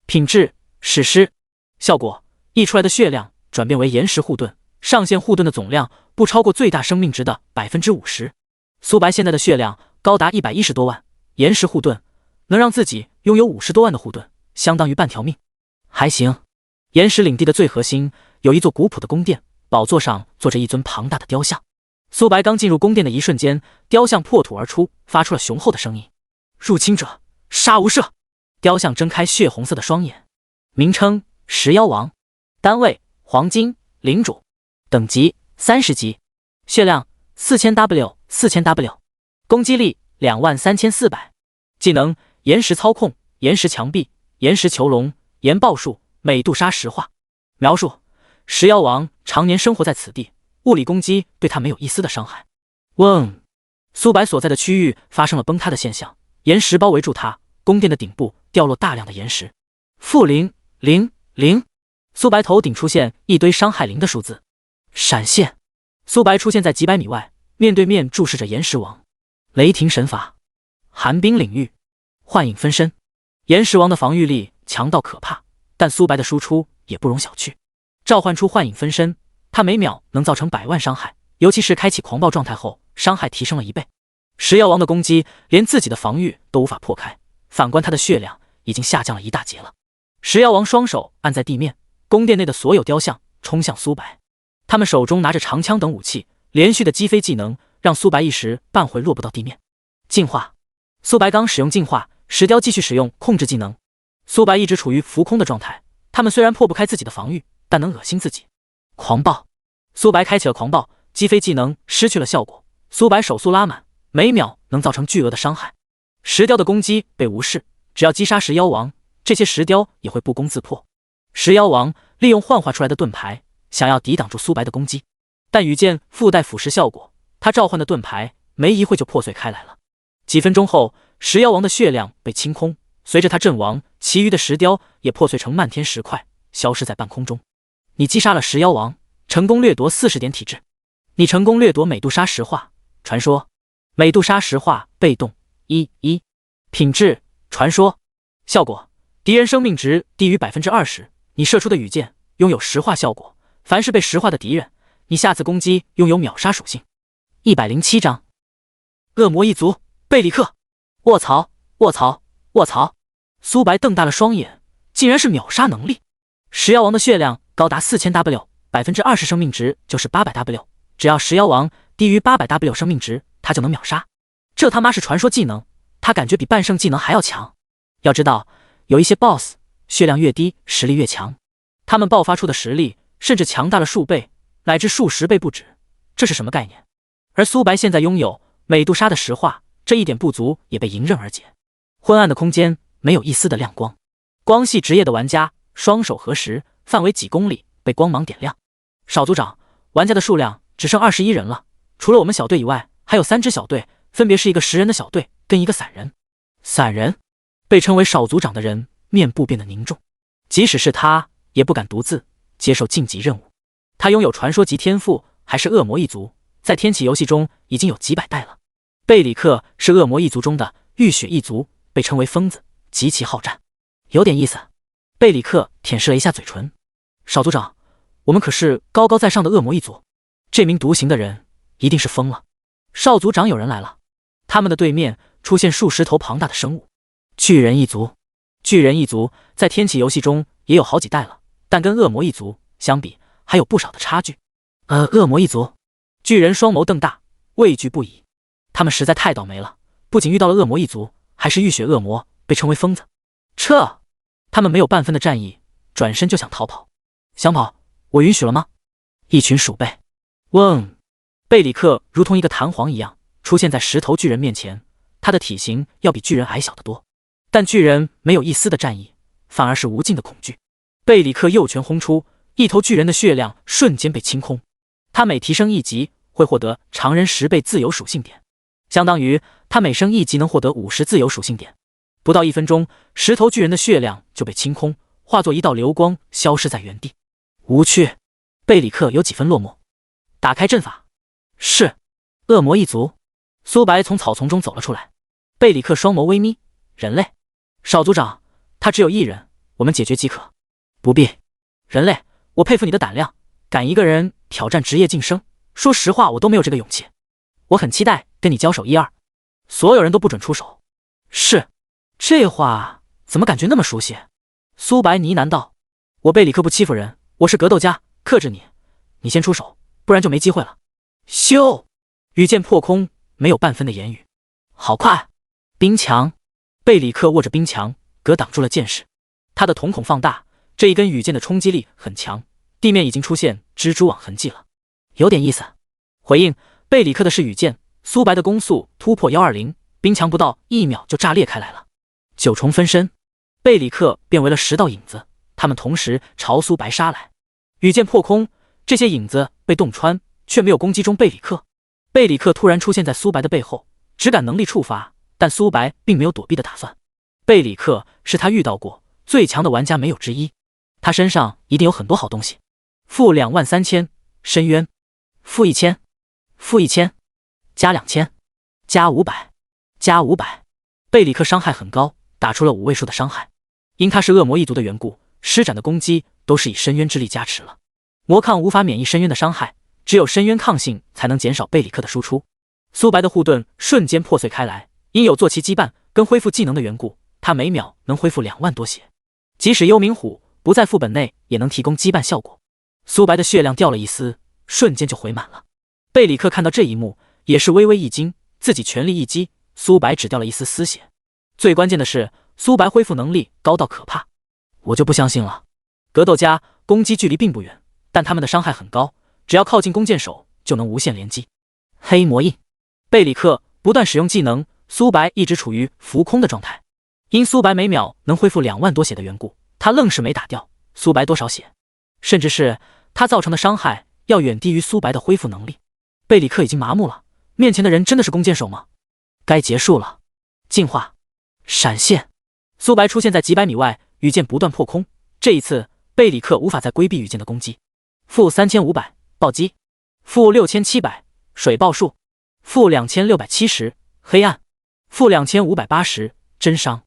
品质史诗。效果：溢出来的血量转变为岩石护盾，上限护盾的总量不超过最大生命值的 50%。苏白现在的血量高达110多万，岩石护盾能让自己拥有50多万的护盾，相当于半条命。还行。岩石领地的最核心有一座古朴的宫殿，宝座上坐着一尊庞大的雕像。苏白刚进入宫殿的一瞬间，雕像破土而出，发出了雄厚的声音：入侵者，杀无赦！雕像睁开血红色的双眼。名称：石妖王，单位：黄金、领主，等级30级，血量4000W，攻击力23400，技能：岩石操控、岩石墙壁、岩石囚笼、岩爆术、美杜莎石化。描述：石妖王常年生活在此地，物理攻击对他没有一丝的伤害。嗡！苏白所在的区域发生了崩塌的现象，岩石包围住他，宫殿的顶部掉落大量的岩石。-000，苏白头顶出现一堆伤害0的数字。闪现，苏白出现在几百米外，面对面注视着岩石王。雷霆神法，寒冰领域，幻影分身。岩石王的防御力强到可怕，但苏白的输出也不容小觑。召唤出幻影分身，他每秒能造成100万伤害，尤其是开启狂暴状态后，伤害提升了1倍。石妖王的攻击连自己的防御都无法破开，反观他的血量已经下降了1大截了。石妖王双手按在地面，宫殿内的所有雕像冲向苏白，他们手中拿着长枪等武器，连续的击飞技能让苏白一时半会落不到地面。进化，苏白刚使用进化，石雕继续使用控制技能。苏白一直处于浮空的状态，他们虽然破不开自己的防御，但能恶心自己。狂暴，苏白开启了狂暴，击飞技能失去了效果，苏白手速拉满，每秒能造成巨额的伤害。石雕的攻击被无视，只要击杀石妖王，这些石雕也会不攻自破。石妖王利用幻化出来的盾牌，想要抵挡住苏白的攻击，但羽箭附带腐蚀效果，他召唤的盾牌没一会就破碎开来了。几分钟后，石妖王的血量被清空，随着他阵亡，其余的石雕也破碎成漫天石块，消失在半空中。你击杀了石妖王，成功掠夺40点体质。你成功掠夺美杜莎石化传说。美杜莎石化被动1品质传说效果：敌人生命值低于 20%， 你射出的羽箭拥有石化效果，凡是被石化的敌人，你下次攻击拥有秒杀属性。107章。恶魔一族贝里克。卧槽卧槽卧槽！苏白瞪大了双眼，竟然是秒杀能力。石妖王的血量高达 4000W， 20% 生命值就是 800W， 只要石妖王低于 800W 生命值，他就能秒杀。这他妈是传说技能，他感觉比半圣技能还要强。要知道，有一些 BOSS 血量越低，实力越强，他们爆发出的实力甚至强大了数倍乃至数十倍不止，这是什么概念？而苏白现在拥有美杜莎的石化，这一点不足也被迎刃而解。昏暗的空间没有一丝的亮光，光系职业的玩家双手合十，范围几公里被光芒点亮。少组长，玩家的数量只剩21人了，除了我们小队以外，还有3支小队，分别是一个10人的小队跟一个散人。散人被称为少组长的人面部变得凝重，即使是他也不敢独自接受晋级任务。他拥有传说级天赋，还是恶魔一族，在天启游戏中已经有几百代了。贝里克是恶魔一族中的浴血一族，被称为疯子，极其好战，有点意思。贝里克舔舐了一下嘴唇。少组长，我们可是高高在上的恶魔一族，这名独行的人一定是疯了。少组长，有人来了。他们的对面出现数十头庞大的生物，巨人一族。巨人一族在天启游戏中也有好几代了，但跟恶魔一族相比还有不少的差距。恶魔一族。巨人双眸瞪大，畏惧不已。他们实在太倒霉了，不仅遇到了恶魔一族，还是浴血恶魔，被称为疯子。撤！他们没有半分的战意，转身就想逃跑。想跑，我允许了吗？一群鼠辈。嗡！贝里克如同一个弹簧一样出现在10头巨人面前，他的体型要比巨人矮小得多，但巨人没有一丝的战意，反而是无尽的恐惧。贝里克右拳轰出，一头巨人的血量瞬间被清空。他每提升1级会获得常人10倍自由属性点，相当于他每升1级能获得50自由属性点。不到1分钟，10头巨人的血量就被清空，化作一道流光消失在原地。无趣。贝里克有几分落寞。打开阵法。是。恶魔一族。苏白从草丛中走了出来。贝里克双眸微眯。人类。少组长，他只有1人，我们解决即可。不必。人类，我佩服你的胆量，敢一个人挑战职业晋升，说实话我都没有这个勇气。我很期待跟你交手1、2。所有人都不准出手。是。这话怎么感觉那么熟悉？苏白呢喃道。我贝里克不欺负人，我是格斗家，克制你。你先出手，不然就没机会了。咻！羽箭破空，没有半分的言语。好快！冰墙。贝里克握着冰墙，格挡住了箭矢。他的瞳孔放大，这一根羽箭的冲击力很强，地面已经出现蜘蛛网痕迹了，有点意思。回应贝里克的是羽箭，苏白的攻速突破120，冰墙不到1秒就炸裂开来了。9重分身，贝里克变为了10道影子，他们同时朝苏白杀来。羽箭破空，这些影子被洞穿，却没有攻击中贝里克。贝里克突然出现在苏白的背后，只感能力触发，但苏白并没有躲避的打算。贝里克是他遇到过最强的玩家没有之一，他身上一定有很多好东西。负23000，深渊。负1000，负1000，加2000，加500，加500。贝里克伤害很高，打出了5位数的伤害。因他是恶魔一族的缘故，施展的攻击都是以深渊之力加持了。魔抗无法免疫深渊的伤害，只有深渊抗性才能减少贝里克的输出。苏白的护盾瞬间破碎开来，因有坐骑羁绊跟恢复技能的缘故，他每秒能恢复2万多血。即使幽冥虎不在副本内，也能提供羁绊效果。苏白的血量掉了一丝，瞬间就回满了。贝里克看到这一幕，也是微微一惊，自己全力一击，苏白只掉了一丝丝血。最关键的是，苏白恢复能力高到可怕。我就不相信了。格斗家攻击距离并不远，但他们的伤害很高，只要靠近弓箭手就能无限连击。黑魔印。贝里克不断使用技能，苏白一直处于浮空的状态。因苏白每秒能恢复2万多血的缘故，他愣是没打掉苏白多少血，甚至是他造成的伤害要远低于苏白的恢复能力。贝里克已经麻木了，面前的人真的是弓箭手吗？该结束了。进化，闪现，苏白出现在几百米外，羽箭不断破空。这一次，贝里克无法再规避羽箭的攻击。负3500暴击，负6700水爆术，负2670黑暗，负2580真伤。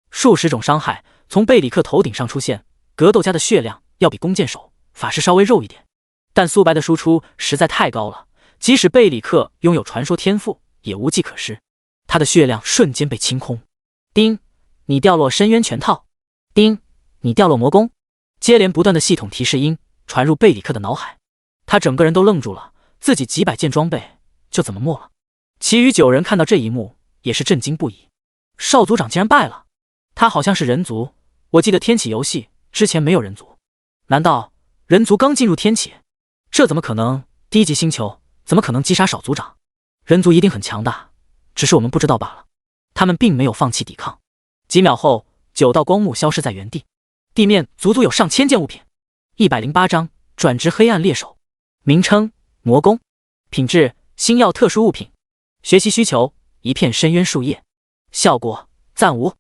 数十种伤害从贝里克头顶上出现，格斗家的血量要比弓箭手、法师稍微肉一点，但苏白的输出实在太高了，即使贝里克拥有传说天赋也无计可施，他的血量瞬间被清空。叮，你掉落深渊拳套，叮，你掉落魔弓，接连不断的系统提示音传入贝里克的脑海，他整个人都愣住了，自己几百件装备就这么没了。其余9人看到这一幕也是震惊不已，少族长竟然败了，他好像是人族，我记得天启游戏之前没有人族，难道人族刚进入天启？这怎么可能？低级星球怎么可能击杀少族长？人族一定很强大，只是我们不知道罢了。他们并没有放弃抵抗。几秒后，9道光幕消失在原地，地面足足有上千件物品。108张转职黑暗猎手，名称魔弓，品质星耀特殊物品，学习需求一片深渊树叶，效果暂无。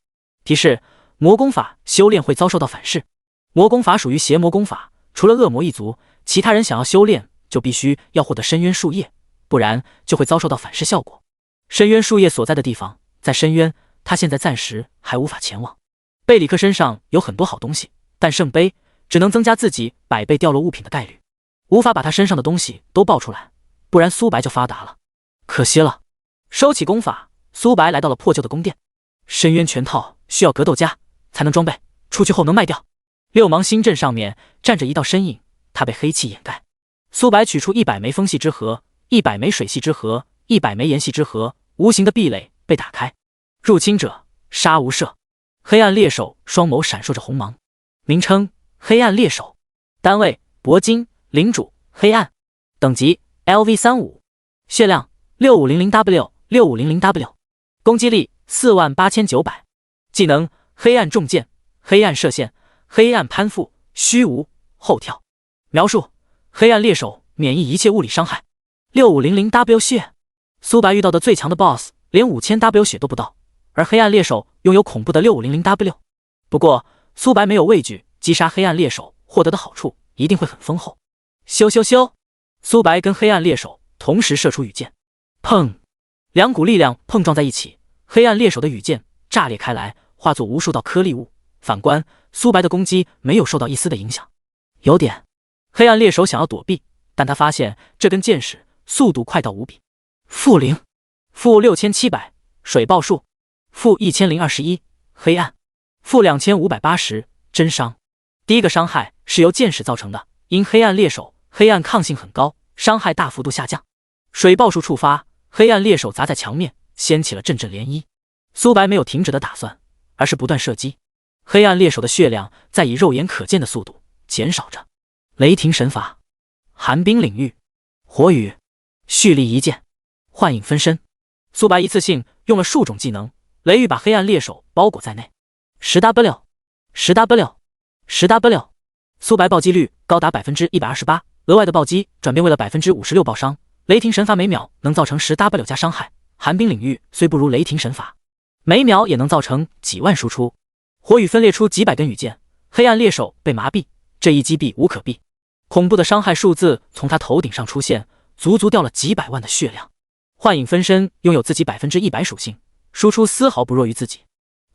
提示：魔弓法修炼会遭受到反噬。魔弓法属于邪魔弓法，除了恶魔一族，其他人想要修炼就必须要获得深渊树叶，不然就会遭受到反噬效果。深渊树叶所在的地方在深渊，他现在暂时还无法前往。贝里克身上有很多好东西，但圣杯只能增加自己100倍掉落物品的概率，无法把他身上的东西都爆出来，不然苏白就发达了。可惜了。收起弓法，苏白来到了破旧的宫殿。深渊拳套需要格斗家才能装备，出去后能卖掉。六芒星阵上面站着一道身影，他被黑气掩盖。苏白取出100枚风系之核，100枚水系之核，100枚炎系之核，无形的壁垒被打开。入侵者杀无赦，黑暗猎手双眸闪烁着红芒，名称黑暗猎手，单位铂金领主黑暗，等级 LV35， 血量 6500W 6500W， 攻击力48900，技能黑暗重剑，黑暗射线，黑暗攀附，虚无后跳。描述：黑暗猎手免疫一切物理伤害。6500W 血，苏白遇到的最强的 BOSS 连5000W 血都不到，而黑暗猎手拥有恐怖的6500W。不过苏白没有畏惧，击杀黑暗猎手获得的好处一定会很丰厚。咻咻咻，苏白跟黑暗猎手同时射出羽箭，砰，两股力量碰撞在一起，黑暗猎手的羽箭炸裂开来，化作无数道颗粒物。反观苏白的攻击没有受到一丝的影响。有点，黑暗猎手想要躲避，但他发现这根箭矢速度快到无比。负0，负6700水爆术，负1021黑暗，负2580真伤。第一个伤害是由箭矢造成的，因黑暗猎手黑暗抗性很高，伤害大幅度下降。水爆术触发，黑暗猎手砸在墙面，掀起了阵阵涟漪。苏白没有停止的打算，而是不断射击。黑暗猎手的血量在以肉眼可见的速度减少着。雷霆神法，寒冰领域，火雨，蓄力一剑，幻影分身。苏白一次性用了数种技能，雷雨把黑暗猎手包裹在内。10W 10W 10W， 苏白暴击率高达 128%， 额外的暴击转变为了 56% 爆伤。雷霆神法每秒能造成 10W 加伤害，寒冰领域虽不如雷霆神法，每秒也能造成几万输出。火雨分裂出几百根羽箭，黑暗猎手被麻痹，这一击毙无可避。恐怖的伤害数字从他头顶上出现，足足掉了几百万的血量。幻影分身拥有自己 100% 属性，输出丝毫不弱于自己。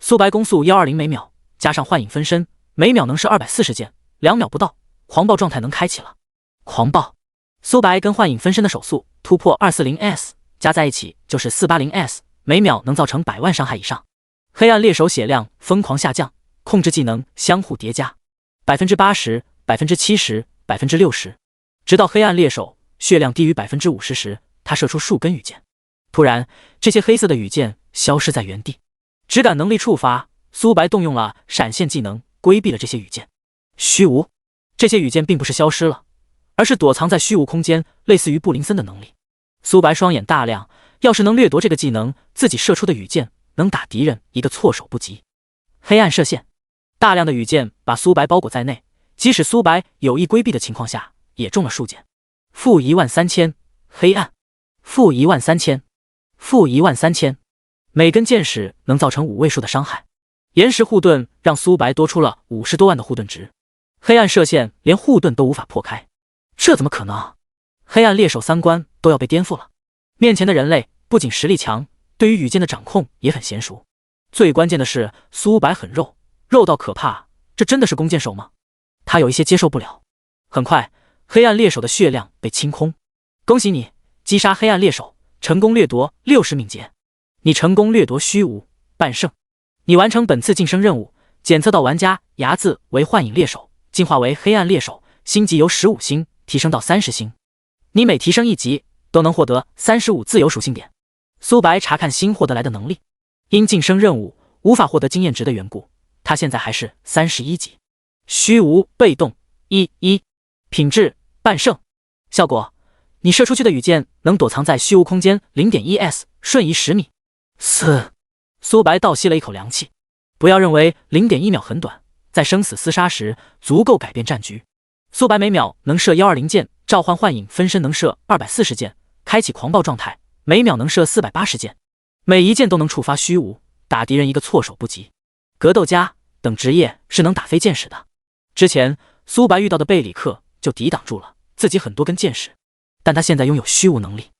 苏白攻速120每秒，加上幻影分身，每秒能射240箭，2秒不到，狂暴状态能开启了。狂暴！苏白跟幻影分身的手速突破 240S， 加在一起就是 480S， 每秒能造成100万伤害以上。黑暗猎手血量疯狂下降，控制技能相互叠加， 80%、70%、60%， 直到黑暗猎手血量低于 50% 时，他射出数根羽箭。突然，这些黑色的羽箭消失在原地。质感能力触发，苏白动用了闪现技能，规避了这些羽箭。虚无，这些羽箭并不是消失了，而是躲藏在虚无空间，类似于布林森的能力。苏白双眼大亮，要是能掠夺这个技能，自己射出的羽箭能打敌人一个措手不及。黑暗射线，大量的羽箭把苏白包裹在内，即使苏白有意规避的情况下，也中了数箭。负13000，黑暗。负13000，负13000，每根箭矢能造成5位数的伤害。岩石护盾让苏白多出了50多万的护盾值，黑暗射线连护盾都无法破开，这怎么可能？黑暗猎手3观都要被颠覆了。面前的人类不仅实力强，对于羽箭的掌控也很娴熟。最关键的是，苏白很肉，肉到可怕，这真的是弓箭手吗？他有一些接受不了。很快，黑暗猎手的血量被清空。恭喜你，击杀黑暗猎手，成功掠夺60敏捷。你成功掠夺虚无半圣。你完成本次晋升任务，检测到玩家牙字为幻影猎手，进化为黑暗猎手，星级由15星提升到30星。你每提升1级，都能获得35自由属性点。苏白查看新获得来的能力，因晋升任务无法获得经验值的缘故，他现在还是31级。虚无被动1品质半圣，效果你射出去的羽箭能躲藏在虚无空间 0.1s 瞬移10米。苏白倒吸了一口凉气。不要认为 0.1秒很短，在生死厮杀时足够改变战局。苏白每秒能射120箭，召唤幻影分身能射240箭，开启狂暴状态，每秒能射480箭，每一箭都能触发虚无，打敌人一个措手不及。格斗家等职业是能打飞箭矢的。之前苏白遇到的贝里克就抵挡住了自己很多根箭矢，但他现在拥有虚无能力，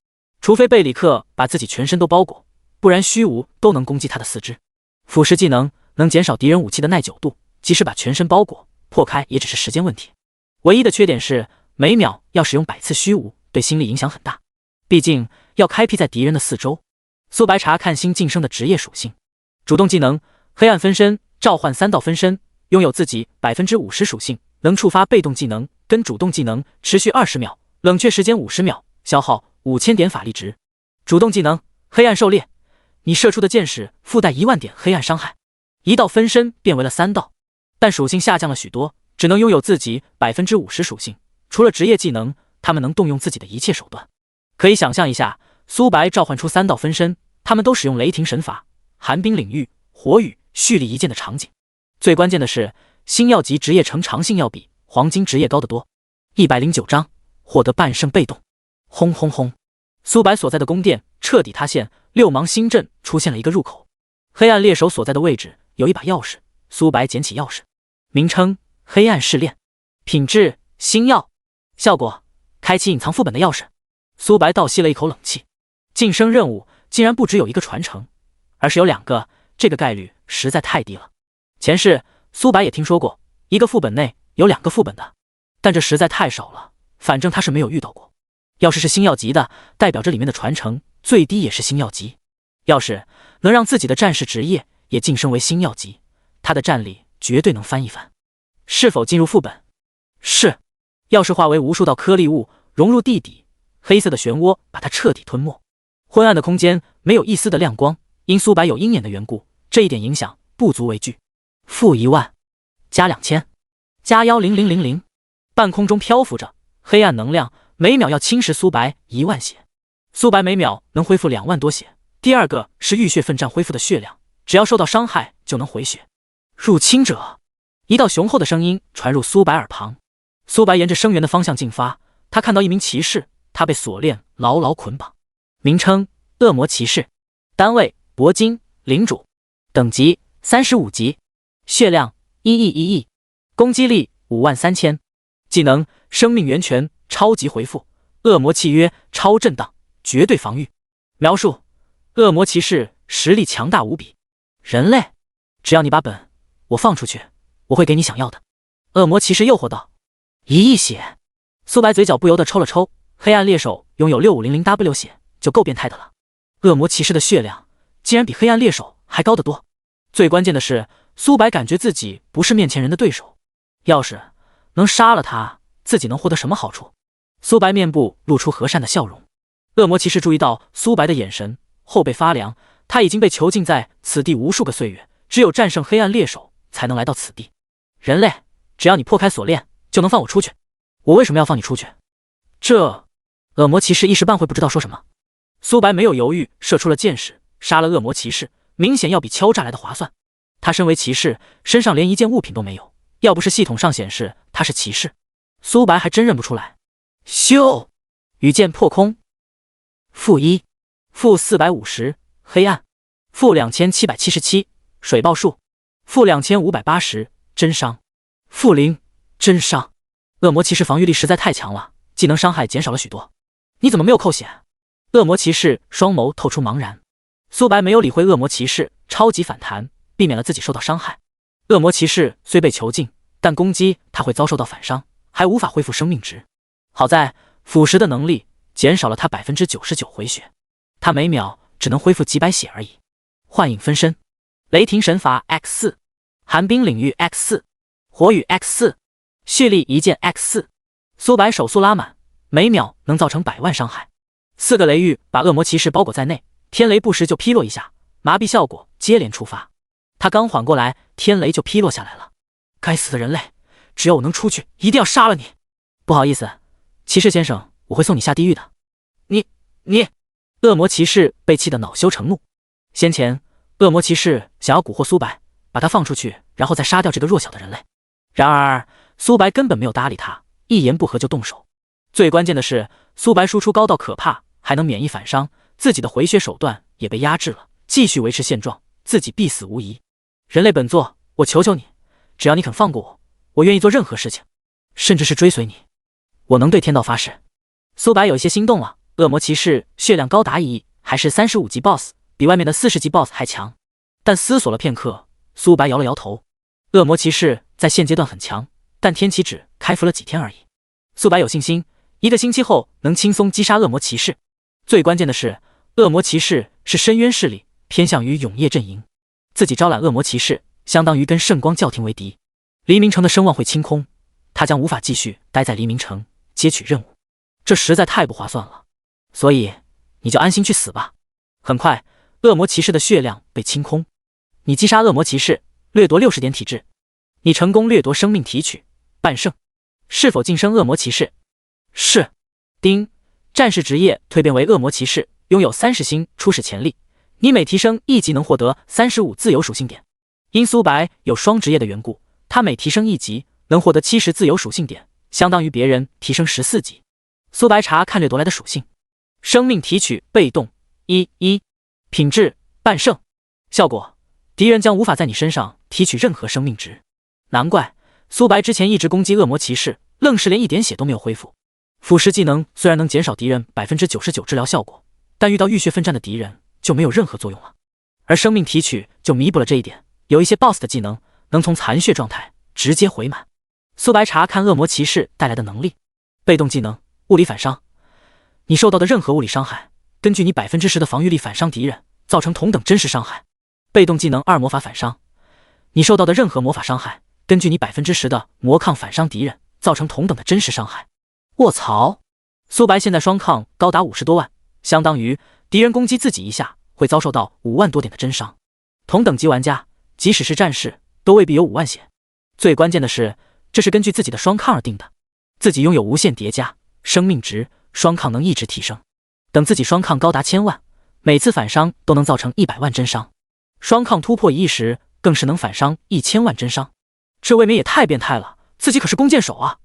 除非贝里克把自己全身都包裹，不然虚无都能攻击他的四肢。腐蚀技能能减少敌人武器的耐久度，即使把全身包裹，破开也只是时间问题。唯一的缺点是每秒要使用100次虚无，对心理影响很大，毕竟要开辟在敌人的四周。苏白查看新晋升的职业属性，主动技能黑暗分身，召唤3道分身，拥有自己 50% 属性，能触发被动技能跟主动技能，持续20秒，冷却时间50秒，消耗5000点法力值。主动技能黑暗狩猎，你射出的箭矢附带1万点黑暗伤害，1道分身变为了3道，但属性下降了许多，只能拥有自己 50% 属性。除了职业技能，他们能动用自己的一切手段。可以想象一下，苏白召唤出3道分身，他们都使用雷霆神法、寒冰领域、火雨、蓄力一剑的场景。最关键的是，星耀级职业成长性要比黄金职业高得多。109章获得半圣被动。轰轰轰！苏白所在的宫殿彻底塌陷，六芒星阵出现了一个入口。黑暗猎手所在的位置有一把钥匙，苏白捡起钥匙，名称黑暗试炼，品质星耀，效果开启隐藏副本的钥匙。苏白倒吸了一口冷气，晋升任务竟然不只有一个传承，而是有2个，这个概率实在太低了。前世苏白也听说过一个副本内有2个副本的，但这实在太少了，反正他是没有遇到过。要是星耀级的，代表这里面的传承最低也是星耀级。要是能让自己的战士职业也晋升为星耀级，他的战力绝对能翻一番。是否进入副本？是。钥匙化为无数道颗粒物，融入地底，黑色的漩涡把它彻底吞没。昏暗的空间没有一丝的亮光，因苏白有鹰眼的缘故，这一点影响不足为惧。负10000，加2000，加10000。半空中漂浮着黑暗能量，每秒要侵蚀苏白1万血。苏白每秒能恢复2万多血。第2个是浴血奋战恢复的血量，只要受到伤害就能回血。入侵者，一道雄厚的声音传入苏白耳旁。苏白沿着声源的方向进发，他看到一名骑士，他被锁链牢牢捆绑。名称恶魔骑士，单位铂金领主，等级35级，血量1亿，攻击力53000，技能生命源泉超级回复，恶魔契约超震荡，绝对防御。描述：恶魔骑士实力强大无比，人类，只要你把本我放出去，我会给你想要的。恶魔骑士诱惑道。1亿血，苏白嘴角不由得抽了抽。黑暗猎手拥有6500W 血就够变态的了，恶魔骑士的血量竟然比黑暗猎手还高得多。最关键的是，苏白感觉自己不是面前人的对手，要是能杀了他，自己能获得什么好处？苏白面部露出和善的笑容。恶魔骑士注意到苏白的眼神，后背发凉，他已经被囚禁在此地无数个岁月，只有战胜黑暗猎手才能来到此地。人类，只要你破开锁链就能放我出去。我为什么要放你出去？这恶魔骑士一时半会不知道说什么。苏白没有犹豫，射出了箭矢，杀了恶魔骑士，明显要比敲诈来的划算。他身为骑士，身上连一件物品都没有，要不是系统上显示他是骑士，苏白还真认不出来。咻！羽箭破空。-1，-450，黑暗。-2777，水爆术。-2580，真伤。-0，真伤。恶魔骑士防御力实在太强了，技能伤害减少了许多。你怎么没有扣血？恶魔骑士双眸透出茫然。苏白没有理会恶魔骑士，超级反弹，避免了自己受到伤害。恶魔骑士虽被囚禁，但攻击他会遭受到反伤，还无法恢复生命值。好在腐蚀的能力减少了他 99% 回血，他每秒只能恢复几百血而已。幻影分身。雷霆神罚 X4， 寒冰领域 X4， 火雨 X4， 蓄力一剑 X4。 苏白手速拉满，每秒能造成100万伤害。4个雷域把恶魔骑士包裹在内，天雷不时就劈落一下，麻痹效果接连触发。他刚缓过来，天雷就劈落下来了。该死的人类，只要我能出去，一定要杀了你！不好意思，骑士先生，我会送你下地狱的。你！恶魔骑士被气得恼羞成怒。先前恶魔骑士想要蛊惑苏白，把他放出去，然后再杀掉这个弱小的人类。然而苏白根本没有搭理他，一言不合就动手。最关键的是，苏白输出高到可怕，还能免疫反伤，自己的回血手段也被压制了，继续维持现状，自己必死无疑。人类本座，我求求你，只要你肯放过我，我愿意做任何事情，甚至是追随你。我能对天道发誓。苏白有一些心动了，恶魔骑士血量高达1亿，还是35级 BOSS， 比外面的40级 BOSS 还强。但思索了片刻，苏白摇了摇头。恶魔骑士在现阶段很强，但天启只开服了几天而已。苏白有信心，1个星期后能轻松击杀恶魔骑士。最关键的是，恶魔骑士是深渊势力，偏向于永夜阵营。自己招揽恶魔骑士，相当于跟圣光教廷为敌，黎明城的声望会清空，他将无法继续待在黎明城接取任务，这实在太不划算了。所以你就安心去死吧。很快，恶魔骑士的血量被清空。你击杀恶魔骑士，掠夺60点体质。你成功掠夺生命提取，半胜。是否晋升恶魔骑士？是。丁，战士职业蜕变为恶魔骑士，拥有30星初始潜力。你每提升1级能获得35自由属性点。因苏白有双职业的缘故，他每提升1级能获得70自由属性点，相当于别人提升14级。苏白查看掠夺来的属性。生命提取被动1，品质半胜。效果，敌人将无法在你身上提取任何生命值。难怪苏白之前一直攻击恶魔骑士，愣是连1点血都没有恢复。腐蚀技能虽然能减少敌人 99% 治疗效果，但遇到浴血奋战的敌人就没有任何作用了。而生命提取就弥补了这一点，有一些 BOSS 的技能能从残血状态直接回满。苏白查看恶魔骑士带来的能力。被动技能物理反伤，你受到的任何物理伤害，根据你 10% 的防御力反伤敌人，造成同等真实伤害。被动技能2魔法反伤，你受到的任何魔法伤害，根据你 10% 的魔抗反伤敌人，造成同等的真实伤害。卧槽！苏白现在双抗高达50多万，相当于敌人攻击自己一下会遭受到5万多点的真伤。同等级玩家，即使是战士，都未必有5万血。最关键的是，这是根据自己的双抗而定的，自己拥有无限叠加，生命值、双抗能一直提升。等自己双抗高达1000万，每次反伤都能造成100万真伤。双抗突破1亿时，更是能反伤1000万真伤。这未免也太变态了，自己可是弓箭手啊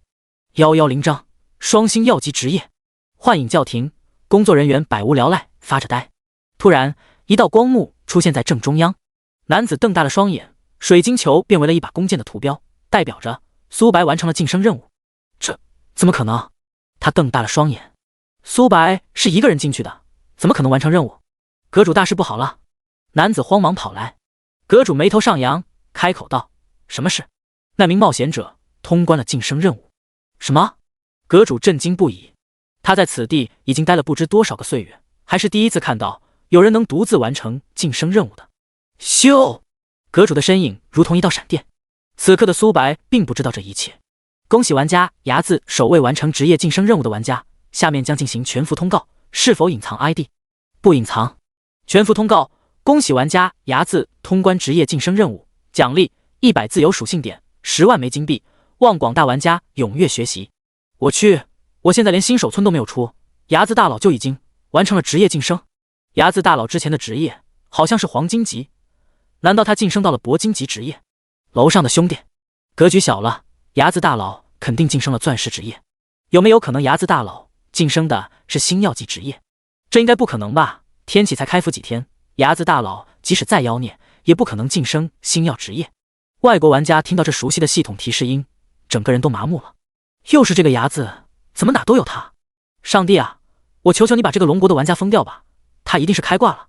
！110章，双星耀级职业。幻影教廷，工作人员百无聊赖，发着呆。突然，一道光幕出现在正中央，男子瞪大了双眼，水晶球变为了一把弓箭的图标，代表着苏白完成了晋升任务。这怎么可能？他瞪大了双眼。苏白是一个人进去的，怎么可能完成任务？阁主大事不好了！男子慌忙跑来。阁主眉头上扬，开口道：“什么事？”那名冒险者通关了晋升任务。什么？阁主震惊不已。他在此地已经待了不知多少个岁月，还是第一次看到有人能独自完成晋升任务的。咻！阁主的身影如同一道闪电。此刻的苏白并不知道这一切。恭喜玩家牙字首位完成职业晋升任务的玩家，下面将进行全服通告，是否隐藏 ID？ 不隐藏。全服通告，恭喜玩家牙字通关职业晋升任务，奖励100自由属性点，10万枚金币，望广大玩家踊跃学习。我去，我现在连新手村都没有出，牙字大佬就已经完成了职业晋升。睚眦大佬之前的职业好像是黄金级，难道他晋升到了铂金级职业？楼上的兄弟，格局小了，睚眦大佬肯定晋升了钻石职业。有没有可能睚眦大佬晋升的是星耀级职业？这应该不可能吧？天启才开服几天，睚眦大佬即使再妖孽，也不可能晋升星耀职业。外国玩家听到这熟悉的系统提示音，整个人都麻木了。又是这个睚眦，怎么哪都有他？上帝啊，我求求你把这个龙国的玩家封掉吧！他一定是开挂了。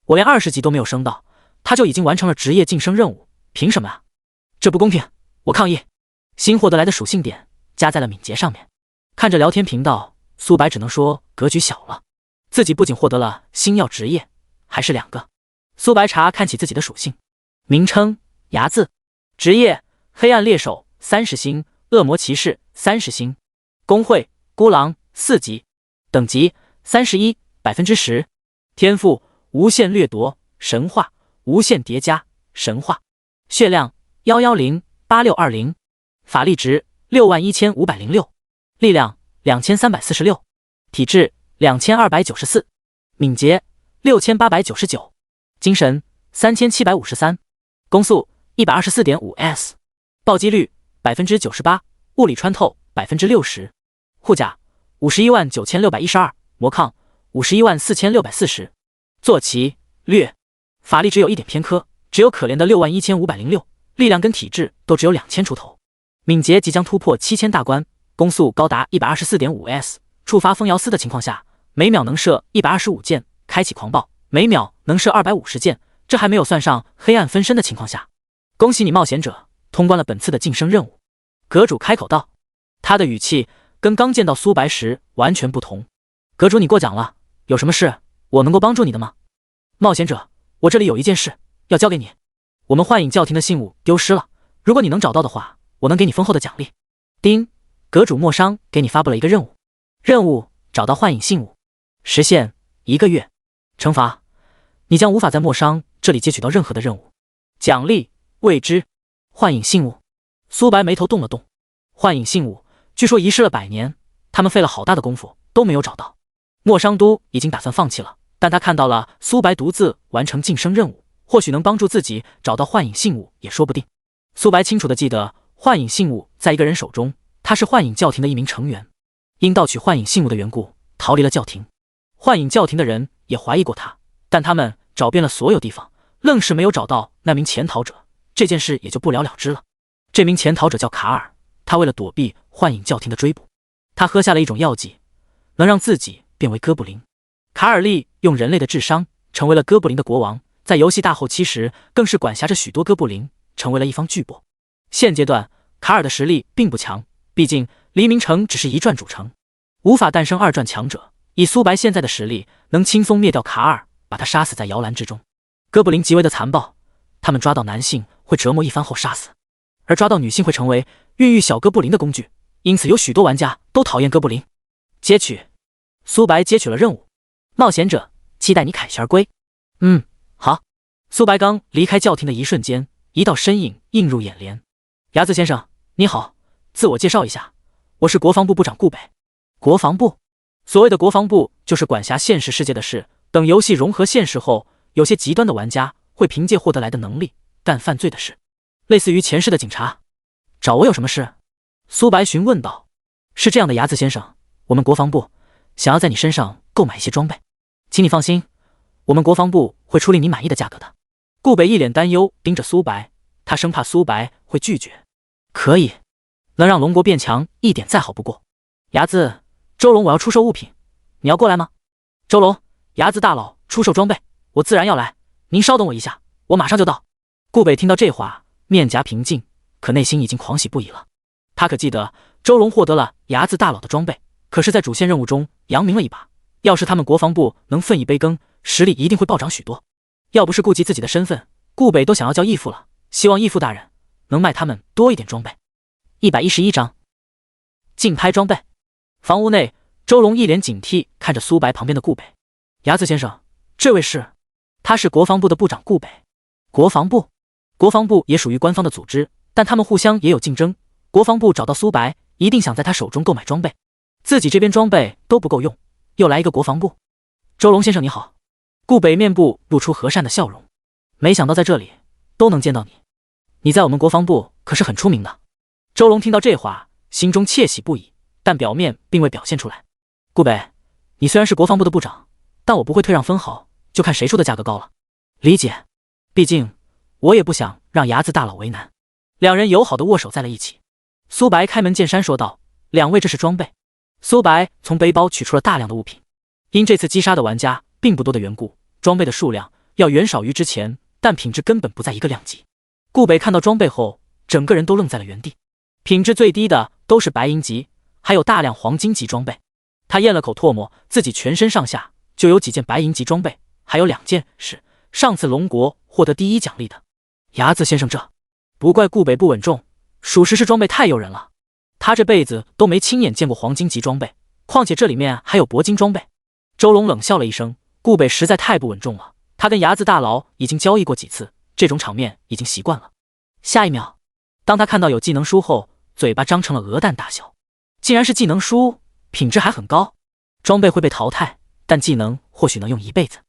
我连20级都没有升到，他就已经完成了职业晋升任务，凭什么啊？这不公平！我抗议！新获得来的属性点加在了敏捷上面。看着聊天频道，苏白只能说格局小了。自己不仅获得了星耀职业，还是2个。苏白查看起自己的属性，名称睚眦，职业黑暗猎手30星，恶魔骑士30星，工会孤狼4级，等级31%， 10%，天赋无限掠夺神话，无限叠加神话，血量1108620，法力值61506，力量2346，体质2294，敏捷6899，精神3753，攻速124.5s， 暴击率98%，物理穿透60%，护甲519612，魔抗514640，坐骑略，法力只有1点偏科，只有可怜的61506，力量跟体质都只有2000出头，敏捷即将突破7000大关，攻速高达124.5s， 触发风摇丝的情况下，每秒能射125箭，开启狂暴，每秒能射250箭，这还没有算上黑暗分身的情况下。恭喜你冒险者，通关了本次的晋升任务。阁主开口道，他的语气跟刚见到苏白时完全不同。阁主你过奖了，有什么事我能够帮助你的吗？冒险者，我这里有一件事要交给你，我们幻影教廷的信物丢失了，如果你能找到的话，我能给你丰厚的奖励。丁，阁主莫商给你发布了一个任务，任务找到幻影信物，时限1个月，惩罚你将无法在莫商这里接取到任何的任务，奖励未知。幻影信物，苏白眉头动了动，幻影信物据说遗失了100年，他们费了好大的功夫都没有找到。莫商都已经打算放弃了，但他看到了苏白独自完成晋升任务，或许能帮助自己找到幻影信物也说不定。苏白清楚地记得幻影信物在一个人手中，他是幻影教廷的一名成员，因盗取幻影信物的缘故逃离了教廷。幻影教廷的人也怀疑过他，但他们找遍了所有地方，愣是没有找到那名潜逃者，这件事也就不了了之了。这名潜逃者叫卡尔，他为了躲避幻影教廷的追捕，他喝下了一种药剂，能让自己变为哥布林。卡尔利用人类的智商成为了哥布林的国王，在游戏大后期时更是管辖着许多哥布林，成为了一方巨擘。现阶段卡尔的实力并不强，毕竟黎明城只是1传主城，无法诞生2传强者。以苏白现在的实力，能轻松灭掉卡尔，把他杀死在摇篮之中。哥布林极为的残暴，他们抓到男性会折磨一番后杀死，而抓到女性会成为孕育小哥布林的工具，因此有许多玩家都讨厌哥布林。接取，苏白接取了任务，冒险者期待你凯旋而归。好。苏白刚离开教廷的一瞬间，一道身影映入眼帘。睚眦先生你好，自我介绍一下，我是国防部部长顾北。国防部，所谓的国防部就是管辖现实世界的事，等游戏融合现实后，有些极端的玩家会凭借获得来的能力干犯罪的事，类似于前世的警察。找我有什么事？苏白询问道。是这样的，睚眦先生，我们国防部想要在你身上购买一些装备，请你放心，我们国防部会出令你满意的价格的。顾北一脸担忧盯着苏白，他生怕苏白会拒绝。可以，能让龙国变强一点再好不过。睚眦，周龙我要出售物品，你要过来吗？周龙，睚眦大佬出售装备，我自然要来，您稍等我一下，我马上就到。顾北听到这话，面颊平静，可内心已经狂喜不已了。他可记得周龙获得了睚眦大佬的装备，可是在主线任务中扬名了一把，要是他们国防部能分一杯羹，实力一定会暴涨许多。要不是顾及自己的身份，顾北都想要叫义父了，希望义父大人能卖他们多一点装备。111章竞拍装备。房屋内，周龙一脸警惕看着苏白旁边的顾北。睚眦先生，这位是？他是国防部的部长顾北。国防部也属于官方的组织，但他们互相也有竞争。国防部找到苏白，一定想在他手中购买装备，自己这边装备都不够用，又来一个国防部。周龙先生你好。顾北面部露出和善的笑容，没想到在这里都能见到你，你在我们国防部可是很出名的。周龙听到这话，心中窃喜不已，但表面并未表现出来。顾北，你虽然是国防部的部长，但我不会退让分毫，就看谁出的价格高了。理解，毕竟我也不想让牙子大佬为难。两人友好的握手在了一起。苏白开门见山说道：“两位这是装备。”苏白从背包取出了大量的物品，因这次击杀的玩家并不多的缘故，装备的数量要远少于之前，但品质根本不在一个量级。顾北看到装备后，整个人都愣在了原地。品质最低的都是白银级，还有大量黄金级装备。他咽了口唾沫，自己全身上下就有几件白银级装备，还有2件是上次龙国获得第1奖励的。牙子先生，这不怪顾北不稳重，属实是装备太诱人了。他这辈子都没亲眼见过黄金级装备，况且这里面还有铂金装备。周龙冷笑了一声，顾北实在太不稳重了，他跟牙子大佬已经交易过几次，这种场面已经习惯了。下一秒，当他看到有技能书后，嘴巴张成了鹅蛋大小，竟然是技能书，品质还很高。装备会被淘汰，但技能或许能用一辈子。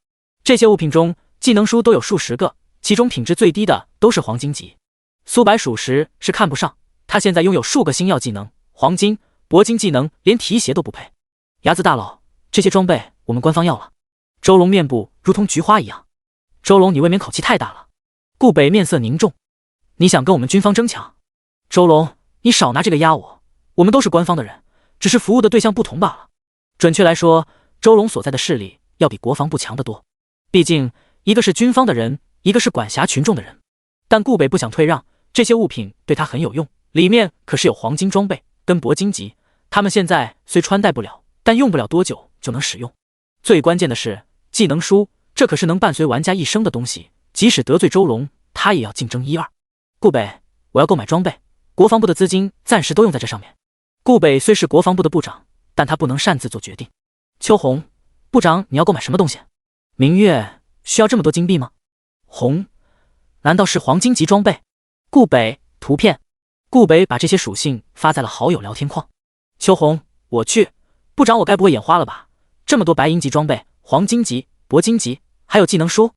这些物品中，技能书都有数十个，其中品质最低的都是黄金级。苏白属实是看不上，他现在拥有数个星耀技能，黄金、铂金技能连提鞋都不配。牙子大佬，这些装备我们官方要了。周龙面部如同菊花一样。周龙，你未免口气太大了。顾北面色凝重，你想跟我们军方争抢？周龙，你少拿这个压我，我们都是官方的人，只是服务的对象不同罢了。准确来说，周龙所在的势力要比国防部强得多，毕竟一个是军方的人，一个是管辖群众的人。但顾北不想退让，这些物品对他很有用，里面可是有黄金装备跟铂金级，他们现在虽穿戴不了，但用不了多久就能使用。最关键的是技能书，这可是能伴随玩家一生的东西，即使得罪周龙，他也要竞争1、2。顾北，我要购买装备，国防部的资金暂时都用在这上面。顾北虽是国防部的部长，但他不能擅自做决定。秋红，部长，你要购买什么东西？明月，需要这么多金币吗？红，难道是黄金级装备？顾北，图片。顾北把这些属性发在了好友聊天框。秋红，我去，部长我该不会眼花了吧？这么多白银级装备、黄金级、铂金级，还有技能书。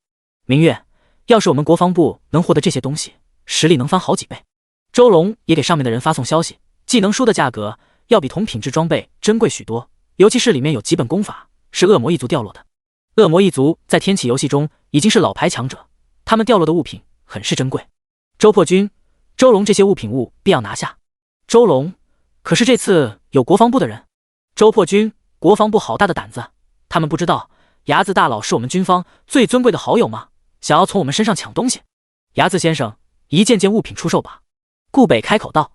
明月，要是我们国防部能获得这些东西，实力能翻好几倍。周龙也给上面的人发送消息，技能书的价格要比同品质装备珍贵许多，尤其是里面有几本功法是恶魔一族掉落的。恶魔一族在天启游戏中已经是老牌强者，他们掉落的物品很是珍贵。周破军、周龙这些物品必要拿下。周龙，可是这次有国防部的人。周破军，国防部好大的胆子，他们不知道牙子大佬是我们军方最尊贵的好友吗？想要从我们身上抢东西。牙子先生，一件件物品出售吧。顾北开口道，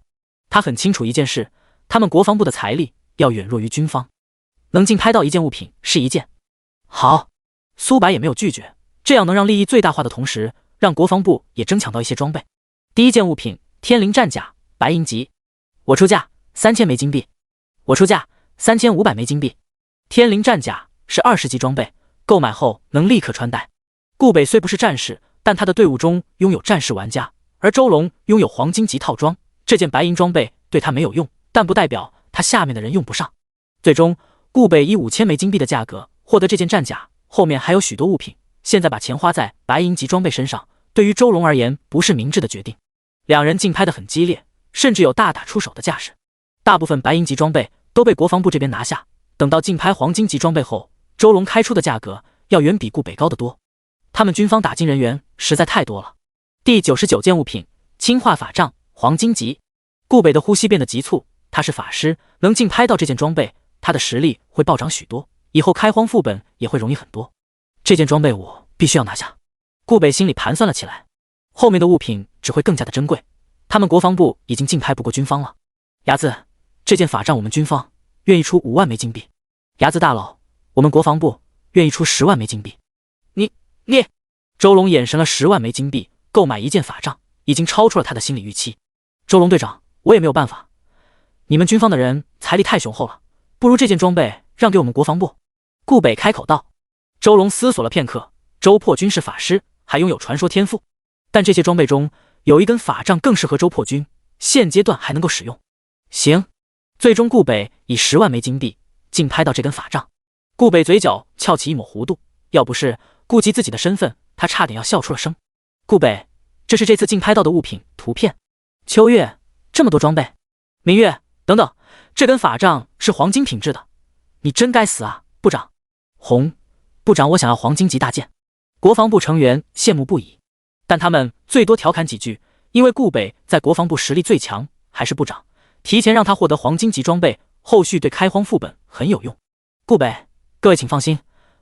他很清楚一件事，他们国防部的财力要远弱于军方，能竞拍到一件物品是一件。好，苏白也没有拒绝，这样能让利益最大化的同时，让国防部也争抢到一些装备。第一件物品，天灵战甲，白银级，我出价3000枚金币，我出价3500枚金币。天灵战甲是20级装备，购买后能立刻穿戴。顾北虽不是战士，但他的队伍中拥有战士玩家，而周龙拥有黄金级套装，这件白银装备对他没有用，但不代表他下面的人用不上。最终，顾北以5000枚金币的价格获得这件战甲，后面还有许多物品，现在把钱花在白银级装备身上，对于周龙而言不是明智的决定。两人竞拍得很激烈，甚至有大打出手的架势。大部分白银级装备都被国防部这边拿下，等到竞拍黄金级装备后，周龙开出的价格要远比顾北高得多。他们军方打金人员实在太多了。第99件物品，氢化法杖，黄金级。顾北的呼吸变得急促，他是法师，能竞拍到这件装备，他的实力会暴涨许多，以后开荒副本也会容易很多。这件装备我必须要拿下。顾北心里盘算了起来，后面的物品只会更加的珍贵，他们国防部已经竞拍不过军方了。牙子，这件法杖我们军方愿意出5万枚金币。牙子大佬，我们国防部愿意出10万枚金币。你，周龙眼神了10万枚金币，购买一件法杖已经超出了他的心理预期。周龙队长，我也没有办法，你们军方的人财力太雄厚了，不如这件装备让给我们国防部。顾北开口道。周龙思索了片刻，周破军是法师，还拥有传说天赋，但这些装备中有一根法杖更适合周破军，现阶段还能够使用。行，最终顾北以10万枚金币竞拍到这根法杖。顾北嘴角翘起一抹弧度，要不是顾及自己的身份，他差点要笑出了声。顾北，这是这次竞拍到的物品图片。秋月，这么多装备。明月，等等，这根法杖是黄金品质的，你真该死啊，部长。红部长，我想要黄金级大剑。国防部成员羡慕不已，但他们最多调侃几句，因为顾北在国防部实力最强，还是部长，提前让他获得黄金级装备，后续对开荒副本很有用。顾北，各位请放心，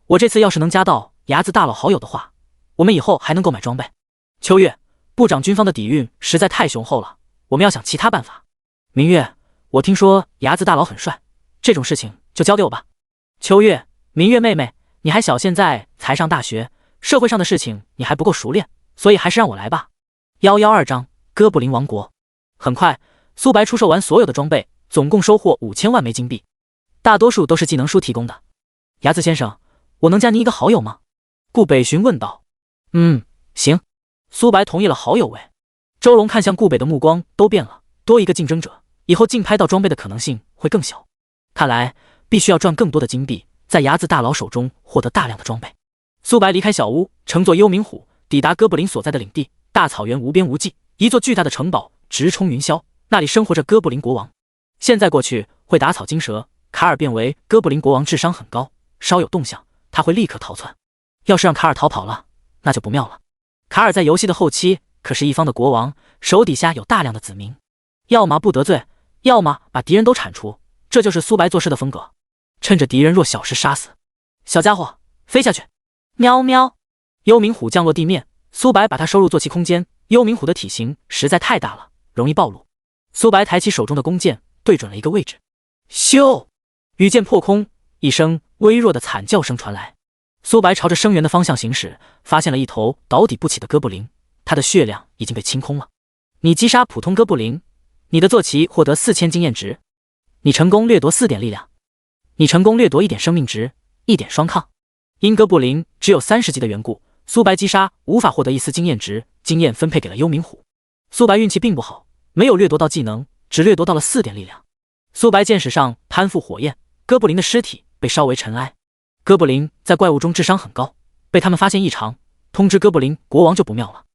我这次要是能加到牙子大佬好友的话，我们以后还能购买装备。秋月，部长军方的底蕴实在太雄厚了，我们要想其他办法。明月，我听说牙子大佬很帅，这种事情就交给我吧。秋月，明月妹妹，你还小，现在才上大学，社会上的事情你还不够熟练，所以还是让我来吧。112章哥布林王国。很快，苏白出售完所有的装备，总共收获5000万枚金币，大多数都是技能书提供的。牙子先生，我能加您一个好友吗？顾北询问道。行。苏白同意了好友位。周龙看向顾北的目光都变了，多一个竞争者，以后竞拍到装备的可能性会更小。看来必须要赚更多的金币，在牙子大佬手中获得大量的装备。苏白离开小屋，乘坐幽冥虎抵达哥布林所在的领地，大草原无边无际，一座巨大的城堡直冲云霄，那里生活着哥布林国王。现在过去会打草惊蛇，卡尔变为哥布林国王智商很高，稍有动向他会立刻逃窜。要是让卡尔逃跑了，那就不妙了。卡尔在游戏的后期可是一方的国王，手底下有大量的子民，要么不得罪，要么把敌人都铲除，这就是苏白做事的风格，趁着敌人弱小时杀死。小家伙，飞下去！喵喵！幽冥虎降落地面，苏白把它收入坐骑空间。幽冥虎的体型实在太大了，容易暴露。苏白抬起手中的弓箭，对准了一个位置。咻！羽箭破空，一声微弱的惨叫声传来。苏白朝着声源的方向行驶，发现了一头倒地不起的哥布林，他的血量已经被清空了。你击杀普通哥布林，你的坐骑获得4000经验值，你成功掠夺4点力量，你成功掠夺1点生命值，1点双抗。因哥布林只有30级的缘故，苏白击杀无法获得1丝经验值，经验分配给了幽冥虎。苏白运气并不好，没有掠夺到技能，只掠夺到了4点力量。苏白剑矢上攀附火焰，哥布林的尸体被烧为尘埃。哥布林在怪物中智商很高，被他们发现异常，通知哥布林国王就不妙了。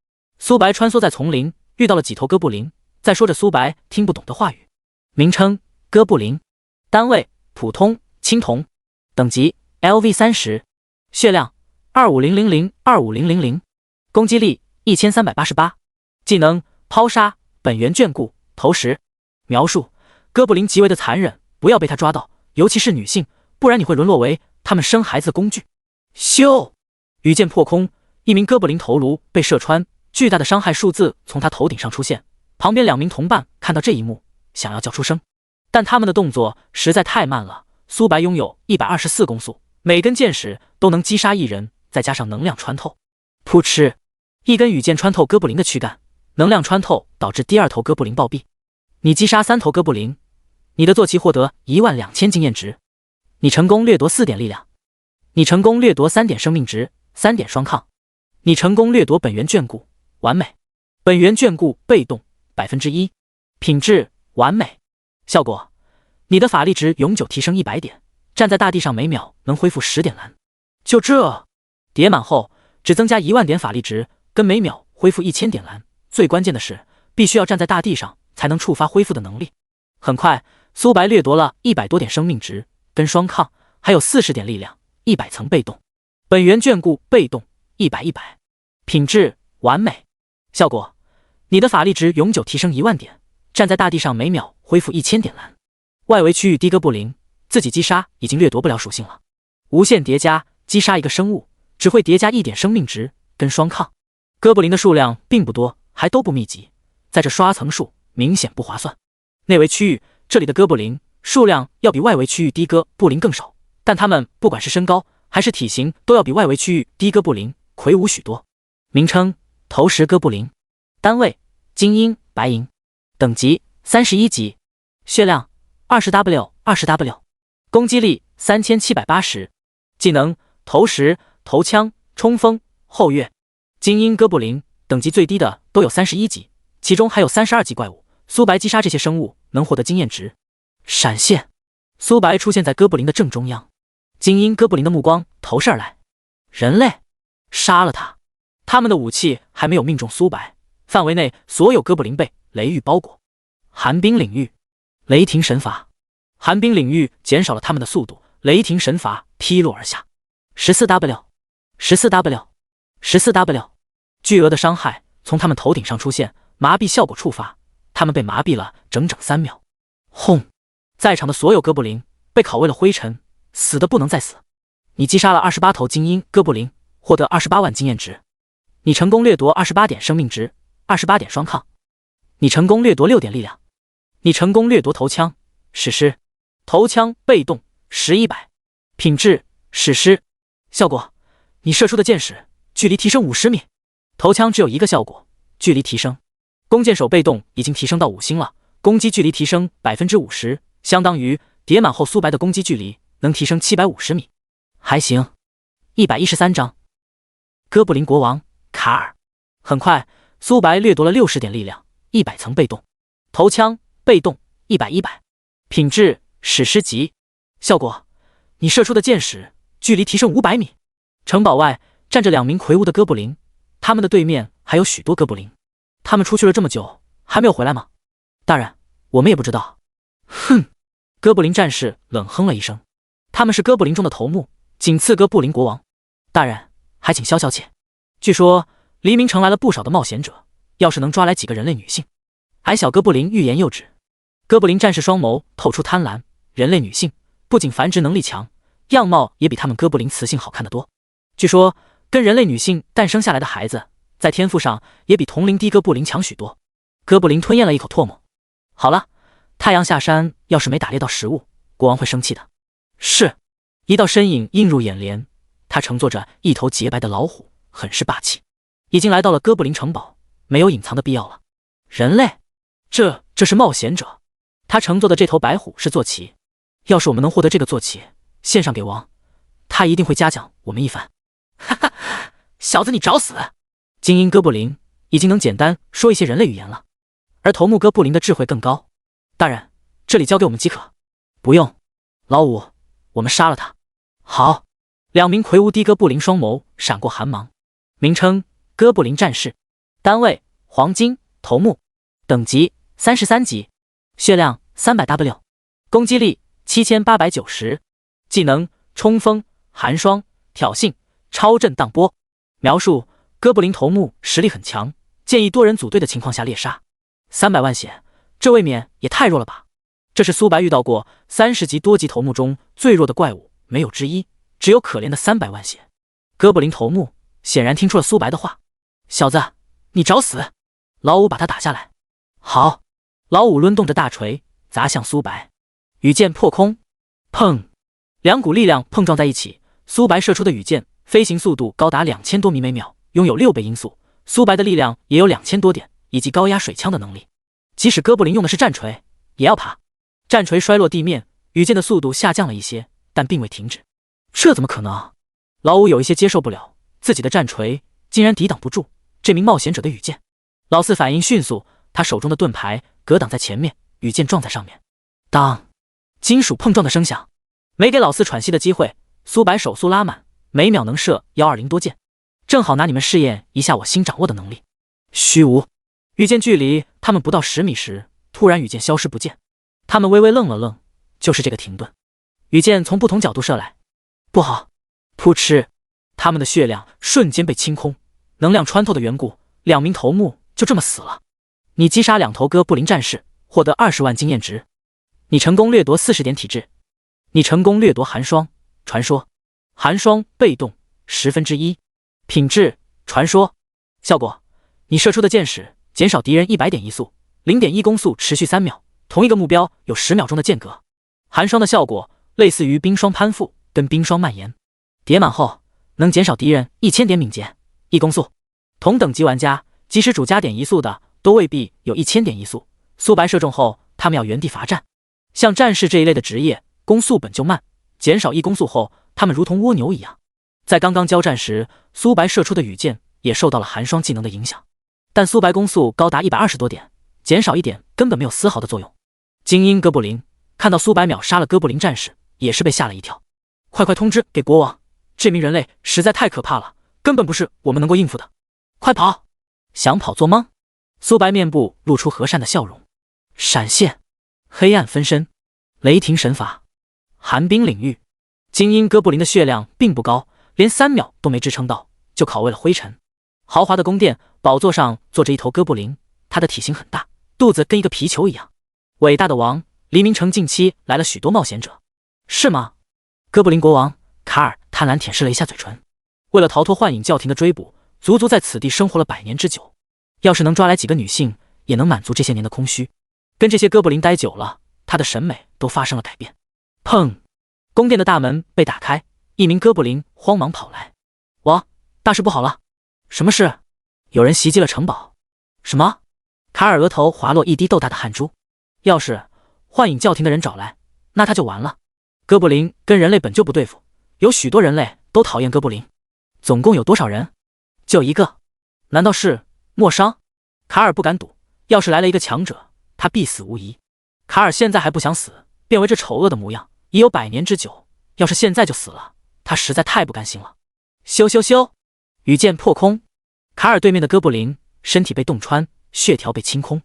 苏白穿梭在丛林，遇到了几头哥布林，在说着苏白听不懂的话语。名称：哥布林，单位：普通、青铜，等级 LV30，血量25000，攻击力1388，技能：抛杀、本源眷顾、投石。描述：哥布林极为的残忍，不要被他抓到，尤其是女性，不然你会沦落为他们生孩子的工具。咻！羽箭破空，一名哥布林头颅被射穿，巨大的伤害数字从他头顶上出现。旁边2名同伴看到这一幕，想要叫出声，但他们的动作实在太慢了。苏白拥有124攻速，每根箭矢都能击杀一人，再加上能量穿透，噗嗤，一根羽箭穿透哥布林的躯干，能量穿透导致第2头哥布林暴毙。你击杀3头哥布林，你的坐骑获得12000经验值，你成功掠夺4点力量，你成功掠夺3点生命值，3点双抗，你成功掠夺本源眷顾，完美。本源眷顾被动1%，品质完美。效果：你的法力值永久提升100点，站在大地上每秒能恢复10点蓝。就这，叠满后只增加1万点法力值，跟每秒恢复1000点蓝。最关键的是，必须要站在大地上才能触发恢复的能力。很快，苏白掠夺了100多点生命值，跟双抗，还有40点力量，100层被动。本源眷顾被动100，品质完美。效果：你的法力值永久提升1万点，站在大地上每秒恢复1000点蓝。外围区域低哥布林，自己击杀已经掠夺不了属性了。无限叠加，击杀一个生物只会叠加1点生命值，跟双抗。哥布林的数量并不多，还都不密集，在这刷层数明显不划算。内围区域，这里的哥布林数量要比外围区域低哥布林更少，但他们不管是身高还是体型都要比外围区域低哥布林魁梧许多。名称：投石哥布林，单位：精英白银，等级31级，血量20W，攻击力3780，技能：投石、投枪、冲锋、后跃。精英哥布林等级最低的都有31级，其中还有32级怪物。苏白击杀这些生物能获得经验值。闪现，苏白出现在哥布林的正中央，精英哥布林的目光投射而来。人类，杀了他！他们的武器还没有命中苏白，范围内所有哥布林被雷域包裹。寒冰领域，雷霆神罚。寒冰领域减少了他们的速度，雷霆神罚劈落而下。14W，14W，14W，巨额的伤害从他们头顶上出现，麻痹效果触发，他们被麻痹了整整3秒。轰！在场的所有哥布林被烤为了灰尘，死的不能再死。你击杀了28头精英哥布林，获得28万经验值。你成功掠夺28点生命值，28点双抗。你成功掠夺6点力量。你成功掠夺头枪，史诗。头枪被动1100，品质史诗。效果：你射出的箭矢距离提升50米。头枪只有一个效果，距离提升。弓箭手被动已经提升到5星了，攻击距离提升 50%， 相当于叠满后苏白的攻击距离能提升750米。还行。113章。哥布林国王卡尔。很快，苏白掠夺了60点力量，100层被动。头枪被动100，品质史诗级。效果：你射出的箭矢距离提升500米。城堡外站着2名魁梧的哥布林，他们的对面还有许多哥布林。他们出去了这么久，还没有回来吗？大人，我们也不知道。哼！哥布林战士冷哼了一声。他们是哥布林中的头目，仅次哥布林国王。大人，还请消消气。据说黎明城来了不少的冒险者，要是能抓来几个人类女性。矮小哥布林欲言又止。哥布林战士双眸透出贪婪。人类女性不仅繁殖能力强，样貌也比他们哥布林雌性好看得多。据说跟人类女性诞生下来的孩子，在天赋上也比同龄低哥布林强许多。哥布林吞咽了一口唾沫。好了，太阳下山，要是没打猎到食物，国王会生气的。是。一道身影映入眼帘，他乘坐着一头洁白的老虎，很是霸气。已经来到了哥布林城堡，没有隐藏的必要了。人类，这是冒险者。他乘坐的这头白虎是坐骑，要是我们能获得这个坐骑，献上给王，他一定会嘉奖我们一番。哈哈，小子你找死！精英哥布林已经能简单说一些人类语言了，而头目哥布林的智慧更高。大人，这里交给我们即可。不用，老五，我们杀了他。好。2名魁梧低哥布林双眸闪过寒芒。名称：哥布林战士。单位：黄金头目。等级：33级。血量300W。攻击力7890。技能：冲锋、寒霜、挑衅、超震荡波。描述：哥布林头目实力很强，建议多人组队的情况下猎杀。300万血，这未免也太弱了吧。这是苏白遇到过30级多级头目中最弱的怪物，没有之一，只有可怜的300万血。哥布林头目显然听出了苏白的话。小子，你找死！老五把他打下来。好。老五抡动着大锤砸向苏白。羽箭破空。砰！2股力量碰撞在一起，苏白射出的羽箭飞行速度高达2000多米每秒，拥有6倍音速。苏白的力量也有2000多点，以及高压水枪的能力。即使哥布林用的是战锤，也要怕。战锤摔落地面，羽箭的速度下降了一些，但并未停止。这怎么可能？老五有一些接受不了，自己的战锤竟然抵挡不住这名冒险者的羽箭。老四反应迅速，他手中的盾牌格挡在前面，羽箭撞在上面。当！金属碰撞的声响，没给老四喘息的机会。苏白手速拉满，每秒能射120多箭，正好拿你们试验一下我新掌握的能力。虚无！羽箭距离他们不到10米时，突然羽箭消失不见。他们微微愣了愣，就是这个停顿。羽箭从不同角度射来，不好！噗嗤！他们的血量瞬间被清空，能量穿透的缘故，2名头目就这么死了。你击杀2头哥布林战士，获得20万经验值。你成功掠夺40点体质。你成功掠夺寒霜传说。寒霜被动1/10。品质传说。效果：你射出的箭矢减少敌人100点移速，0.1攻速持续3秒，同一个目标有10秒钟的间隔。寒霜的效果类似于冰霜攀附跟冰霜蔓延，叠满后能减少敌人1000点敏捷1攻速。同等级玩家即使主加点移速的都未必有1000点移速。苏白射中后他们要原地罚站。像战士这一类的职业攻速本就慢，减少1攻速后他们如同蜗牛一样。在刚刚交战时，苏白射出的羽箭也受到了寒霜技能的影响，但苏白攻速高达120多点，减少1点根本没有丝毫的作用。精英哥布林看到苏白秒杀了哥布林战士，也是被吓了一跳。快通知给国王，这名人类实在太可怕了，根本不是我们能够应付的。快跑！想跑做梦？苏白面部露出和善的笑容。闪现，黑暗分身，雷霆神法，寒冰领域。精英哥布林的血量并不高，连3秒都没支撑到，就烤为了灰尘。豪华的宫殿，宝座上坐着一头哥布林，他的体型很大，肚子跟一个皮球一样。伟大的王，黎明城近期来了许多冒险者，是吗？哥布林国王卡尔贪婪舔舐了一下嘴唇。为了逃脱幻影教廷的追捕，足足在此地生活了100年之久。要是能抓来几个女性，也能满足这些年的空虚。跟这些哥布林待久了，他的审美都发生了改变。砰！宫殿的大门被打开，一名哥布林慌忙跑来。王，大事不好了！什么事？有人袭击了城堡。什么？卡尔额头滑落一滴豆大的汗珠。要是幻影教廷的人找来，那他就完了。哥布林跟人类本就不对付，有许多人类都讨厌哥布林。总共有多少人？就一个。难道是莫商？卡尔不敢赌，要是来了一个强者，他必死无疑。卡尔现在还不想死，变为这丑恶的模样，已有100年之久。要是现在就死了，他实在太不甘心了。咻咻咻！羽箭破空，卡尔对面的哥布林身体被洞穿，血条被清空。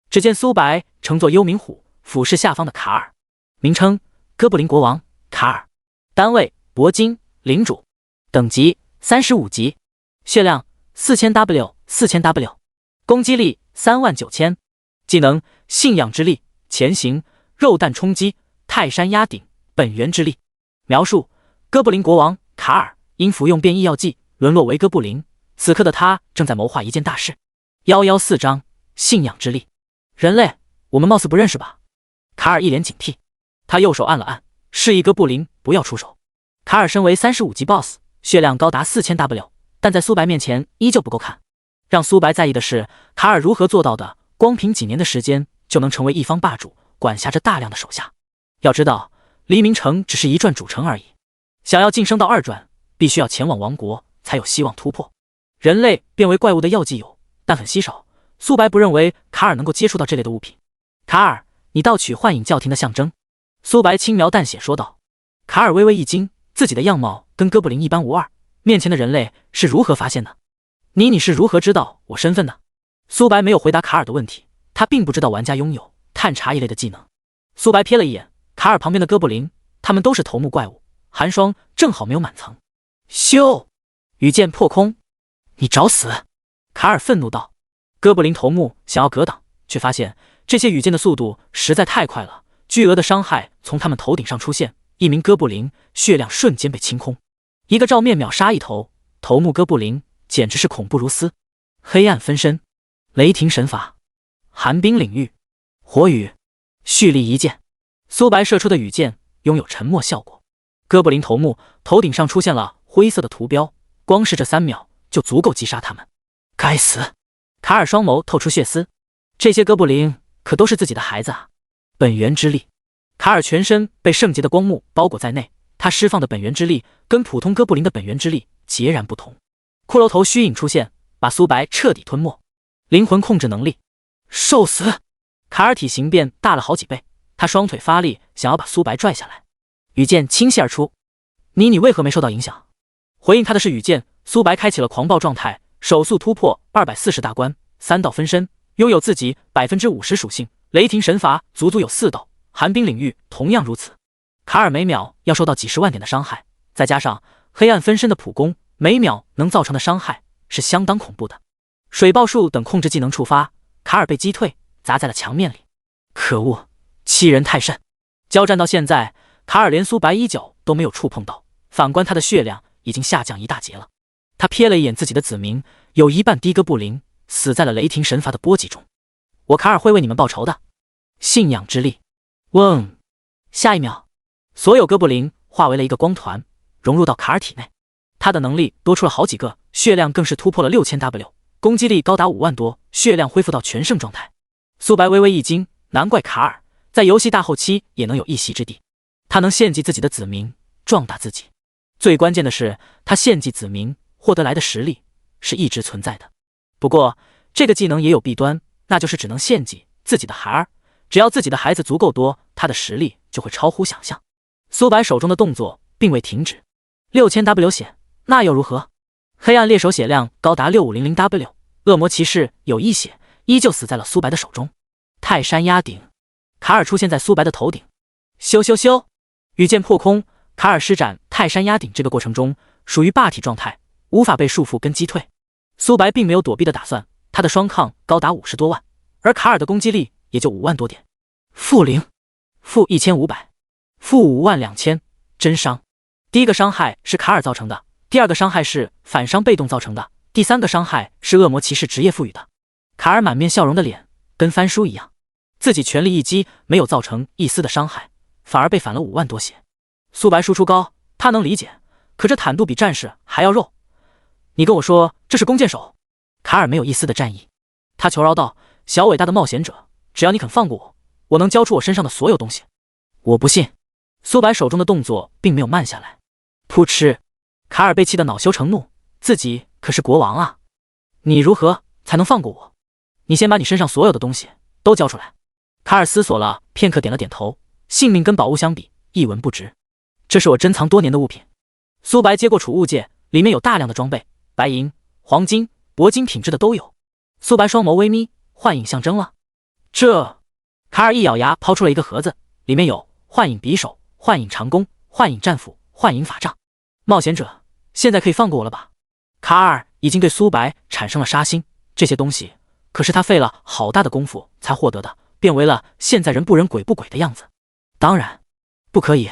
只见苏白乘坐幽冥虎俯视下方的卡尔。名称：哥布林国王卡尔。单位：铂金领主。等级：35级。血量：4000W。攻击力39000。技能：信仰之力，前行，肉弹冲击，泰山压顶，本源之力。描述：哥布林国王卡尔因服用变异药剂沦落为哥布林，此刻的他正在谋划一件大事。114章信仰之力。人类，我们貌似不认识吧？卡尔一脸警惕，他右手按了按，示意哥布林不要出手。卡尔身为35级 BOSS， 血量高达4000W， 但在苏白面前依旧不够看。让苏白在意的是，卡尔如何做到的，光凭几年的时间就能成为一方霸主，管辖着大量的手下。要知道，黎明城只是1转主城而已，想要晋升到2转，必须要前往王国才有希望突破。人类变为怪物的药剂有，但很稀少。苏白不认为卡尔能够接触到这类的物品。卡尔，你盗取幻影教廷的象征。苏白轻描淡写说道。卡尔微微一惊，自己的样貌跟哥布林一般无二，面前的人类是如何发现的？你是如何知道我身份的？苏白没有回答卡尔的问题，他并不知道玩家拥有探查一类的技能。苏白瞥了一眼卡尔旁边的哥布林，他们都是头目怪物，寒霜正好没有满层。咻！羽箭破空，你找死！卡尔愤怒道。哥布林头目想要格挡，却发现这些羽箭的速度实在太快了，巨额的伤害从他们头顶上出现，一名哥布林血量瞬间被清空。一个照面秒杀一头目哥布林，简直是恐怖如斯。黑暗分身，雷霆神法，寒冰领域，火雨，蓄力一箭。苏白射出的羽箭拥有沉默效果。哥布林头目头顶上出现了灰色的图标，光是这3秒就足够击杀他们。该死！卡尔双眸透出血丝，这些哥布林可都是自己的孩子啊！本源之力，卡尔全身被圣洁的光幕包裹在内，他释放的本源之力跟普通哥布林的本源之力截然不同。骷髅头虚影出现，把苏白彻底吞没。灵魂控制能力，受死！卡尔体型变大了好几倍，他双腿发力，想要把苏白拽下来。羽箭倾泻而出，你为何没受到影响？回应他的是羽箭，苏白开启了狂暴状态，手速突破240大关，3道分身，拥有自己 50% 属性，雷霆神法足有4道，寒冰领域同样如此。卡尔每秒要受到几十万点的伤害，再加上黑暗分身的普攻，每秒能造成的伤害是相当恐怖的。水爆术等控制技能触发，卡尔被击退，砸在了墙面里。可恶，欺人太甚！交战到现在，卡尔连苏白衣角都没有触碰到，反观他的血量已经下降一大截了。他瞥了一眼自己的子民，有1半的哥布林死在了雷霆神法的波及中。我卡尔会为你们报仇的。信仰之力，嗡！下一秒，所有哥布林化为了一个光团，融入到卡尔体内。他的能力多出了好几个，血量更是突破了6000W， 攻击力高达5万多，血量恢复到全盛状态。苏白微微一惊，难怪卡尔在游戏大后期也能有一席之地。他能献祭自己的子民，壮大自己。最关键的是，他献祭子民获得来的实力是一直存在的。不过，这个技能也有弊端，那就是只能献祭自己的孩儿。只要自己的孩子足够多，他的实力就会超乎想象。苏白手中的动作并未停止。6000W 血，那又如何？黑暗猎手血量高达 6500W， 恶魔骑士有一血，依旧死在了苏白的手中。泰山压顶，卡尔出现在苏白的头顶，咻咻咻，羽箭破空。卡尔施展泰山压顶这个过程中属于霸体状态，无法被束缚跟击退。苏白并没有躲避的打算，他的双抗高达50多万，而卡尔的攻击力也就5万多点。负0，负1500，负52000，真伤。第一个伤害是卡尔造成的，第二个伤害是反伤被动造成的，第三个伤害是恶魔骑士职业赋予的。卡尔满面笑容的脸跟翻书一样，自己全力一击没有造成一丝的伤害，反而被反了5万多血。苏白输出高，他能理解，可这坦度比战士还要肉。你跟我说这是弓箭手？卡尔没有一丝的战意，他求饶道：小伟大的冒险者，只要你肯放过我，我能交出我身上的所有东西。我不信。苏白手中的动作并没有慢下来。噗嗤，卡尔被气得恼羞成怒，自己可是国王啊！你如何才能放过我？你先把你身上所有的东西都交出来。卡尔思索了片刻，点了点头，性命跟宝物相比一文不值，这是我珍藏多年的物品。苏白接过储物戒，里面有大量的装备，白银、黄金、铂金品质的都有。苏白双眸微眯，幻影象征了。这……卡尔一咬牙抛出了一个盒子，里面有幻影匕首、幻影长弓、幻影战斧、幻影法杖。冒险者，现在可以放过我了吧？卡尔已经对苏白产生了杀心，这些东西可是他费了好大的功夫才获得的，变为了现在人不人鬼不鬼的样子。当然不可以。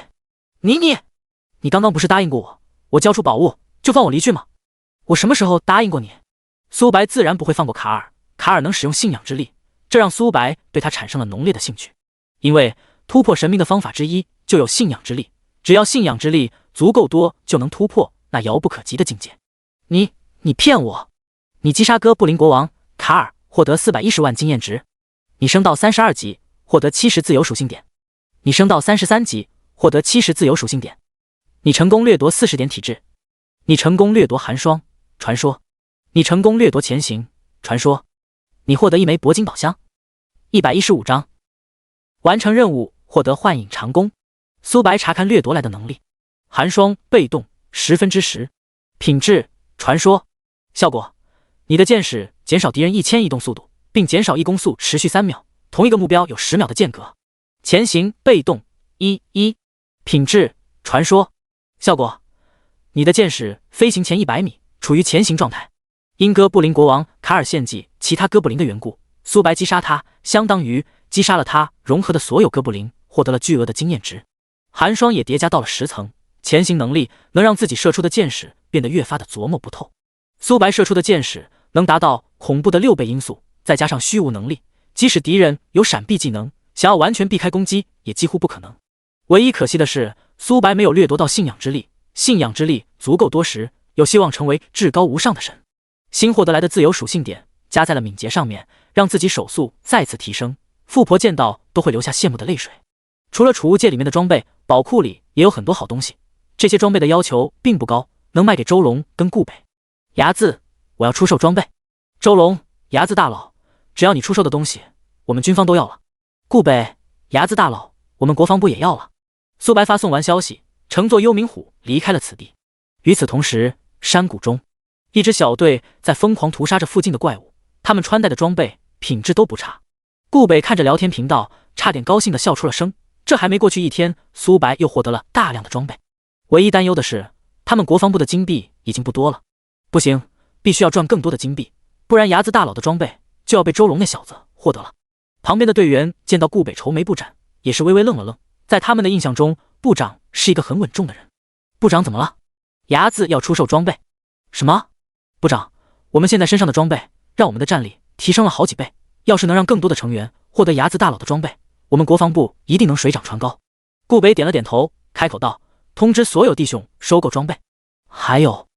你刚刚不是答应过我交出宝物就放我离去吗？我什么时候答应过你？苏白自然不会放过卡尔，卡尔能使用信仰之力，这让苏白对他产生了浓烈的兴趣。因为突破神明的方法之一就有信仰之力，只要信仰之力足够多，就能突破那遥不可及的境界。你骗我！你击杀哥布林国王卡尔，获得410万经验值；你升到32级，获得70自由属性点；你升到33级，获得70自由属性点；你成功掠夺40点体质；你成功掠夺寒霜传说；你成功掠夺前行传说；你获得1枚铂金宝箱。115章，完成任务，获得幻影长弓。苏白查看掠夺来的能力：寒霜被动10%，品质传说。效果：你的箭矢减少敌人1000移动速度，并减少1攻速持续3秒，同一个目标有10秒的间隔。前行被动1，品质传说。效果：你的箭矢飞行前100米处于前行状态。因哥布林国王卡尔献祭其他哥布林的缘故，苏白击杀他相当于击杀了他融合的所有哥布林，获得了巨额的经验值。寒霜也叠加到了10层，前行能力能让自己射出的箭矢变得越发的琢磨不透。苏白射出的箭矢能达到恐怖的6倍音速，再加上虚无能力，即使敌人有闪避技能，想要完全避开攻击也几乎不可能。唯一可惜的是，苏白没有掠夺到信仰之力，信仰之力足够多时，有希望成为至高无上的神。新获得来的自由属性点加在了敏捷上面，让自己手速再次提升，富婆见到都会流下羡慕的泪水。除了储物戒里面的装备，宝库里也有很多好东西，这些装备的要求并不高，能卖给周龙跟顾北。睚眦，我要出售装备。周龙，睚眦大佬，只要你出售的东西，我们军方都要了。顾北，睚眦大佬，我们国防部也要了。苏白发送完消息，乘坐幽冥虎离开了此地。与此同时，山谷中，一支小队在疯狂屠杀着附近的怪物，他们穿戴的装备品质都不差。顾北看着聊天频道，差点高兴地笑出了声。这还没过去1天，苏白又获得了大量的装备。唯一担忧的是，他们国防部的金币已经不多了。不行，必须要赚更多的金币，不然睚眦大佬的装备就要被周龙那小子获得了。旁边的队员见到顾北愁眉不展，也是微微愣了愣。在他们的印象中，部长是一个很稳重的人。部长怎么了？睚眦要出售装备？什么？部长，我们现在身上的装备让我们的战力提升了好几倍，要是能让更多的成员获得睚眦大佬的装备，我们国防部一定能水涨船高。顾北点了点头，开口道：通知所有弟兄收购装备。还有，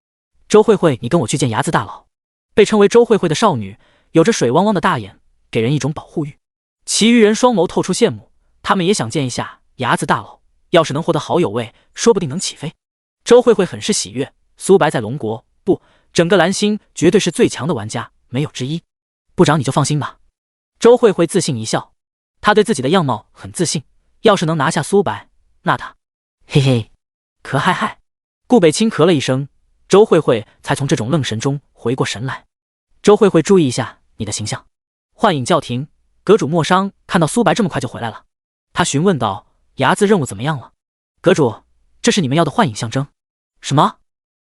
周慧慧，你跟我去见睚眦大佬。被称为周慧慧的少女有着水汪汪的大眼，给人一种保护欲。其余人双眸透出羡慕，他们也想见一下睚眦大佬，要是能获得好友位，说不定能起飞。周慧慧很是喜悦，苏白在龙国不，整个蓝星绝对是最强的玩家，没有之一。部长你就放心吧。周慧慧自信一笑，她对自己的样貌很自信，要是能拿下苏白，那她，嘿嘿，可嗨嗨。顾北轻咳了一声，周慧慧才从这种愣神中回过神来。周慧慧，注意一下你的形象。幻影教廷阁主莫商看到苏白这么快就回来了，他询问道：牙子任务怎么样了？阁主，这是你们要的幻影象征。什么？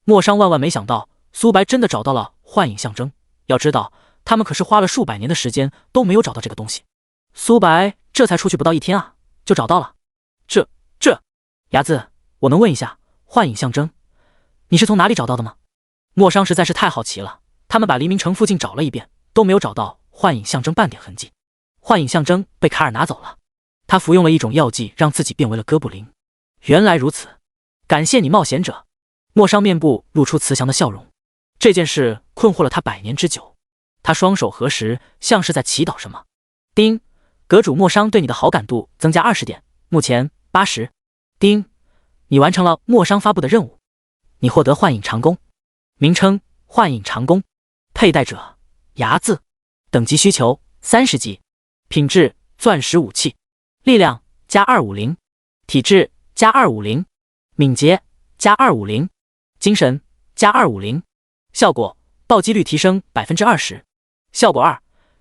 莫商万万没想到苏白真的找到了幻影象征，要知道他们可是花了数百年的时间都没有找到这个东西。苏白这才出去不到1天啊，就找到了。这，牙子，我能问一下，幻影象征你是从哪里找到的吗？莫商实在是太好奇了，他们把黎明城附近找了一遍，都没有找到幻影象征半点痕迹。幻影象征被卡尔拿走了，他服用了一种药剂，让自己变为了哥布林。原来如此，感谢你冒险者。莫商面部露出慈祥的笑容。这件事困惑了他100年之久，他双手合十，像是在祈祷什么。丁，阁主莫商对你的好感度增加20点，目前80。丁，你完成了莫商发布的任务，你获得幻影长弓，名称幻影长弓，佩戴者牙子，等级需求30级，品质钻石武器，力量加250，体质加250，敏捷加250，精神加250，效果暴击率提升20%。效果2，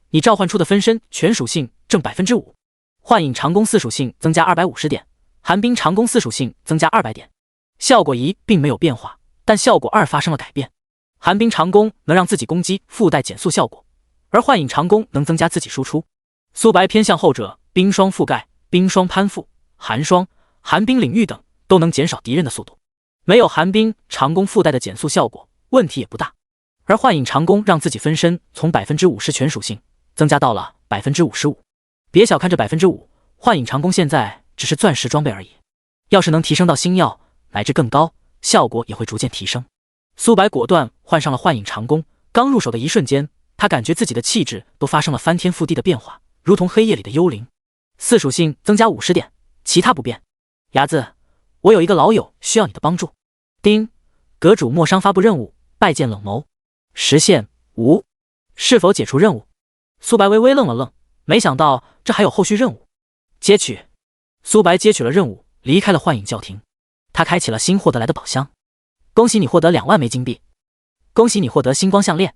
你召唤出的分身全属性正5%。幻影长弓4属性增加250点，寒冰长弓4属性增加200点。效果1并没有变化，但效果2发生了改变。寒冰长弓能让自己攻击附带减速效果，而幻影长弓能增加自己输出。苏白偏向后者，冰霜覆盖、冰霜攀附、寒霜、寒冰领域等都能减少敌人的速度。没有寒冰长弓附带的减速效果，问题也不大。而幻影长弓让自己分身从50%全属性增加到了55%。别小看这5%，幻影长弓现在只是钻石装备而已，要是能提升到星耀乃至更高，效果也会逐渐提升。苏白果断换上了幻影长弓，刚入手的一瞬间，他感觉自己的气质都发生了翻天覆地的变化，如同黑夜里的幽灵。4属性增加50点，其他不变。牙子，我有一个老友需要你的帮助。丁，阁主莫商发布任务，拜见冷眸，时限无，是否解除任务？苏白微微愣了愣，没想到这还有后续任务。接取。苏白接取了任务，离开了幻影教廷。他开启了新获得来的宝箱。恭喜你获得2万枚金币，恭喜你获得星光项链，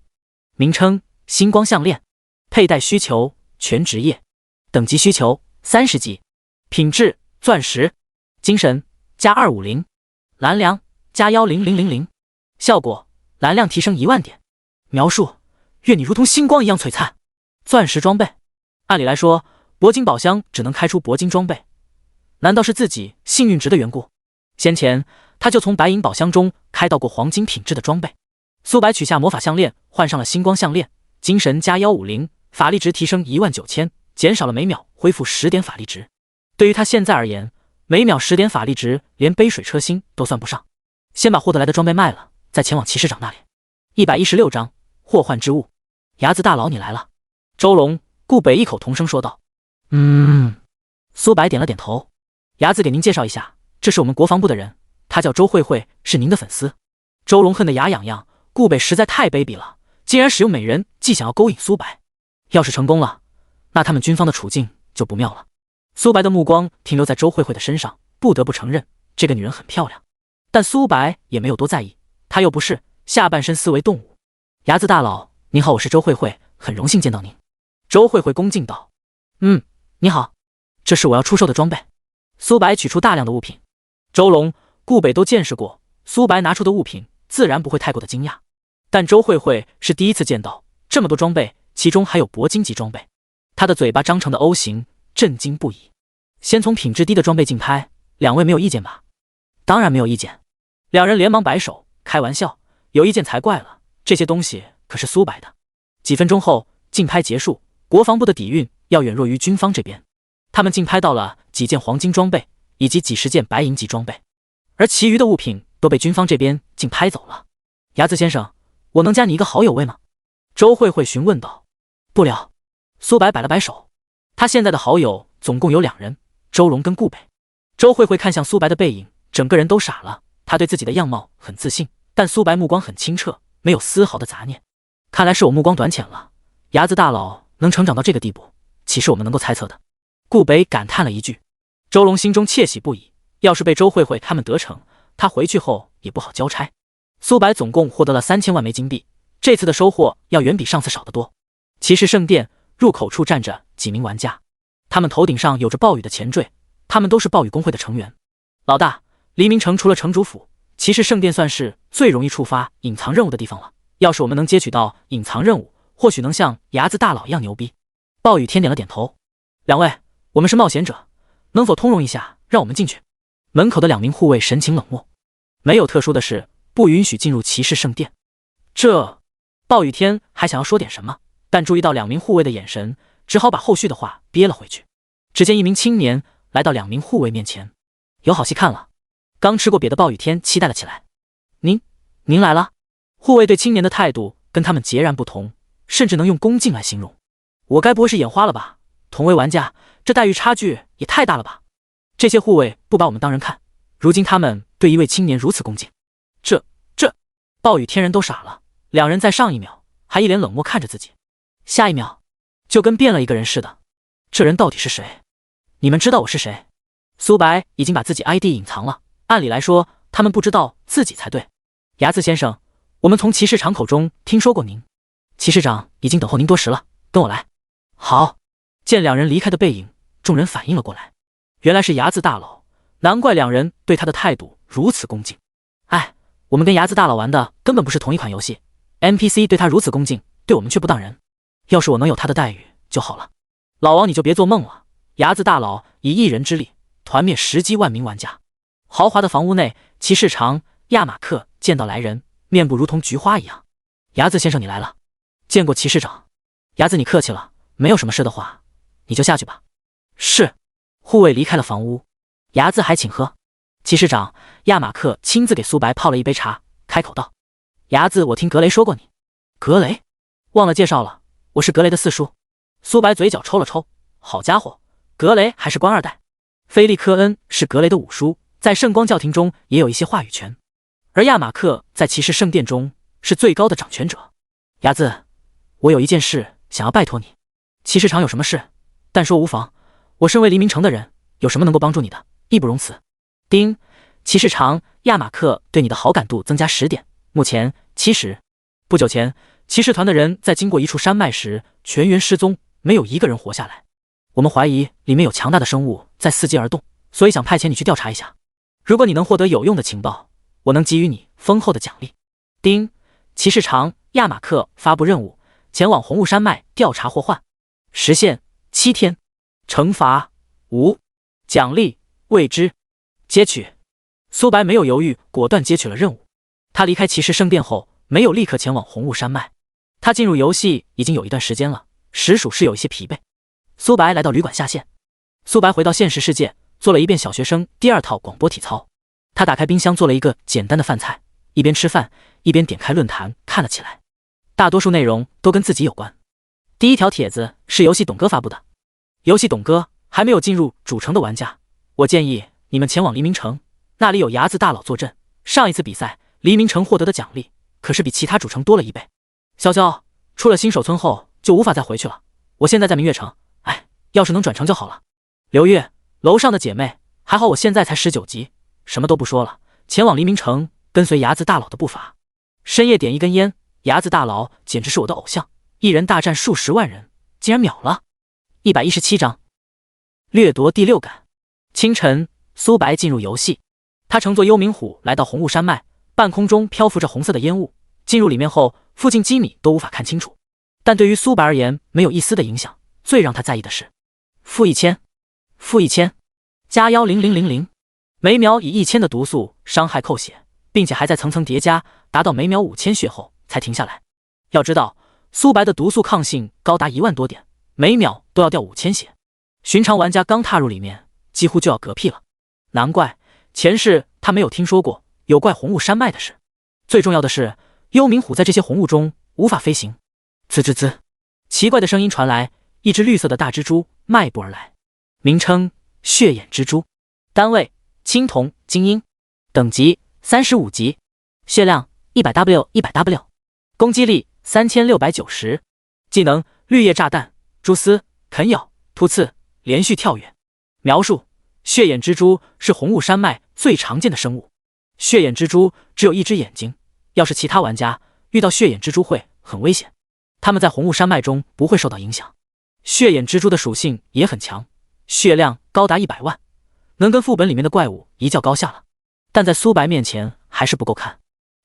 名称星光项链，佩戴需求全职业，等级需求30级，品质钻石，精神加250，蓝量加10000，效果蓝量提升1万点。描述：愿你如同星光一样璀璨。钻石装备，按理来说铂金宝箱只能开出铂金装备，难道是自己幸运值的缘故？先前他就从白银宝箱中开到过黄金品质的装备。苏白取下魔法项链，换上了星光项链，精神加150，法力值提升19000，减少了每秒恢复10点法力值。对于他现在而言，每秒10点法力值连杯水车薪都算不上。先把获得来的装备卖了，再前往骑士长那里。116章祸患之物。牙子大佬你来了。周龙、顾北异口同声说道。苏白点了点头。牙子给您介绍一下，这是我们国防部的人，他叫周慧慧，是您的粉丝。周龙恨得牙痒痒，顾北实在太卑鄙了，竟然使用美人计想要勾引苏白。要是成功了，那他们军方的处境就不妙了。苏白的目光停留在周慧慧的身上，不得不承认这个女人很漂亮，但苏白也没有多在意，他又不是下半身思维动物。牙子大佬您好，我是周慧慧，很荣幸见到您。周慧慧恭敬道。你好，这是我要出售的装备。苏白取出大量的物品，周龙、顾北都见识过，苏白拿出的物品自然不会太过的惊讶，但周慧慧是第一次见到这么多装备，其中还有铂金级装备。他的嘴巴张成的 O 型，震惊不已。先从品质低的装备竞拍，两位没有意见吧？当然没有意见。两人连忙摆手，开玩笑，有意见才怪了，这些东西可是苏白的。几分钟后，竞拍结束，国防部的底蕴要远弱于军方这边。他们竞拍到了几件黄金装备，以及几十件白银级装备，而其余的物品都被军方这边竞拍走了。牙子先生，我能加你一个好友位吗？周慧慧询问道。不了。苏白摆了摆手。他现在的好友总共有2人，周龙跟顾北。周慧慧看向苏白的背影，整个人都傻了。他对自己的样貌很自信，但苏白目光很清澈，没有丝毫的杂念。看来是我目光短浅了，牙子大佬能成长到这个地步，岂是我们能够猜测的？顾北感叹了一句。周龙心中窃喜不已，要是被周慧慧他们得逞，他回去后也不好交差。苏白总共获得了3000万枚金币，这次的收获要远比上次少得多。骑士圣殿入口处站着几名玩家，他们头顶上有着暴雨的前缀，他们都是暴雨公会的成员。老大，黎明城除了城主府，骑士圣殿算是最容易触发隐藏任务的地方了。要是我们能接取到隐藏任务，或许能像牙子大佬一样牛逼。暴雨天点了点头。两位，我们是冒险者，能否通融一下，让我们进去？门口的2名护卫神情冷漠，没有特殊的事，不允许进入骑士圣殿。暴雨天还想要说点什么，但注意到2名护卫的眼神，只好把后续的话憋了回去。只见一名青年来到2名护卫面前，有好戏看了。刚吃过瘪的暴雨天期待了起来。您来了。护卫对青年的态度跟他们截然不同，甚至能用恭敬来形容。我该不会是眼花了吧？同为玩家，这待遇差距也太大了吧？这些护卫不把我们当人看，如今他们对一位青年如此恭敬，这暴雨天人都傻了。2人在上一秒还一脸冷漠看着自己，下一秒就跟变了一个人似的。这人到底是谁？你们知道我是谁？苏白已经把自己 ID 隐藏了，按理来说他们不知道自己才对。牙子先生，我们从骑士长口中听说过您，骑士长已经等候您多时了，跟我来。好。见2人离开的背影，众人反应了过来，原来是牙子大佬，难怪2人对他的态度如此恭敬。我们跟牙子大佬玩的根本不是同一款游戏， NPC 对他如此恭敬，对我们却不当人。要是我能有他的待遇就好了。老王你就别做梦了，牙子大佬以1人之力团灭10几万名玩家。豪华的房屋内，骑士长亚马克见到来人，面部如同菊花一样。牙子先生你来了，见过骑士长。牙子你客气了，没有什么事的话你就下去吧。是。护卫离开了房屋。牙子还请喝。骑士长亚马克亲自给苏白泡了一杯茶，开口道：牙子我听格雷说过你。格雷？忘了介绍了，我是格雷的四叔。苏白嘴角抽了抽，好家伙，格雷还是官2代。菲利科恩是格雷的五叔，在圣光教廷中也有一些话语权，而亚马克在骑士圣殿中是最高的掌权者。牙子，我有一件事想要拜托你。骑士长有什么事但说无妨，我身为黎明城的人，有什么能够帮助你的，义不容辞。丁，骑士长亚马克对你的好感度增加10点，目前70。不久前，骑士团的人在经过一处山脉时全员失踪，没有一个人活下来。我们怀疑里面有强大的生物在伺机而动，所以想派遣你去调查一下。如果你能获得有用的情报，我能给予你丰厚的奖励。丁，骑士长亚马克发布任务，前往红雾山脉调查祸患，时限7天，惩罚无，奖励未知。接取。苏白没有犹豫，果断接取了任务。他离开骑士圣殿后，没有立刻前往红雾山脉。他进入游戏已经有一段时间了，实属是有一些疲惫。苏白来到旅馆下线。苏白回到现实世界，做了一遍小学生第2套广播体操。他打开冰箱做了一个简单的饭菜，一边吃饭一边点开论坛看了起来，大多数内容都跟自己有关。第一条帖子是游戏董哥发布的。游戏董哥，还没有进入主城的玩家，我建议你们前往黎明城，那里有牙子大佬坐镇。上一次比赛，黎明城获得的奖励可是比其他主城多了1倍。潇潇，出了新手村后就无法再回去了。我现在在明月城，要是能转城就好了。刘月，楼上的姐妹，还好我现在才19级，什么都不说了，前往黎明城，跟随牙子大佬的步伐。深夜点一根烟，牙子大佬简直是我的偶像，一人大战数10万人，竟然秒了。117章，掠夺第6感。清晨，苏白进入游戏，他乘坐幽冥虎来到红雾山脉，半空中漂浮着红色的烟雾。进入里面后，附近几米都无法看清楚，但对于苏白而言没有一丝的影响。最让他在意的是-1000，加10000，每秒以1000的毒素伤害扣血，并且还在层层叠加，达到每秒5000血后才停下来。要知道，苏白的毒素抗性高达1万多点，每秒都要掉5000血，寻常玩家刚踏入里面几乎就要嗝屁了。难怪前世他没有听说过有怪红雾山脉的事。最重要的是，幽冥虎在这些红雾中无法飞行。滋滋滋，奇怪的声音传来，一只绿色的大蜘蛛迈步而来，名称血眼蜘蛛，单位青铜精英，等级35级，血量100W，攻击力3690，技能绿叶炸弹、蛛丝、啃咬、突刺、连续跳跃。描述：血眼蜘蛛是红雾山脉最常见的生物。血眼蜘蛛只有1只眼睛，要是其他玩家遇到血眼蜘蛛会很危险，他们在红雾山脉中不会受到影响。血眼蜘蛛的属性也很强，血量高达100万，能跟副本里面的怪物一较高下了。但在苏白面前还是不够看。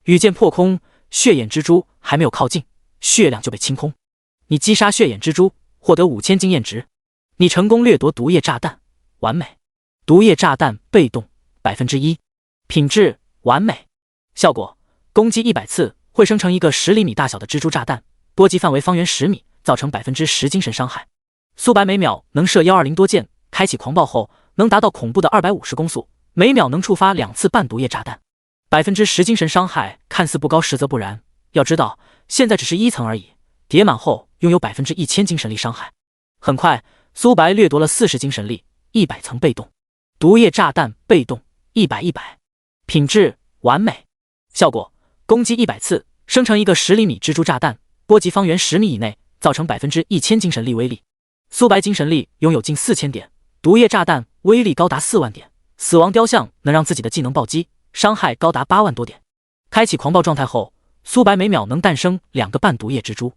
羽箭破空，血眼蜘蛛还没有靠近，血量就被清空。你击杀血眼蜘蛛，获得5000经验值。你成功掠夺毒液炸弹，完美。毒液炸弹被动 1%， 品质完美。效果：攻击100次会生成一个10厘米大小的蜘蛛炸弹，波及范围方圆10米，造成 10% 精神伤害。苏白每秒能射120多箭，开启狂暴后能达到恐怖的250攻速，每秒能触发2次半毒液炸弹。10% 精神伤害看似不高，实则不然。要知道，现在只是1层而已，叠满后拥有 1000 精神力伤害。很快，苏白掠夺了40精神力，100层被动。毒液炸弹被动100，品质完美。效果：攻击100次，生成一个10厘米蜘蛛炸弹，波及方圆10米以内，造成 1000 精神力威力。苏白精神力拥有近4000点，毒液炸弹威力高达4万点，死亡雕像能让自己的技能暴击，伤害高达8万多点。开启狂暴状态后，苏白每秒能诞生2个半毒液蜘蛛，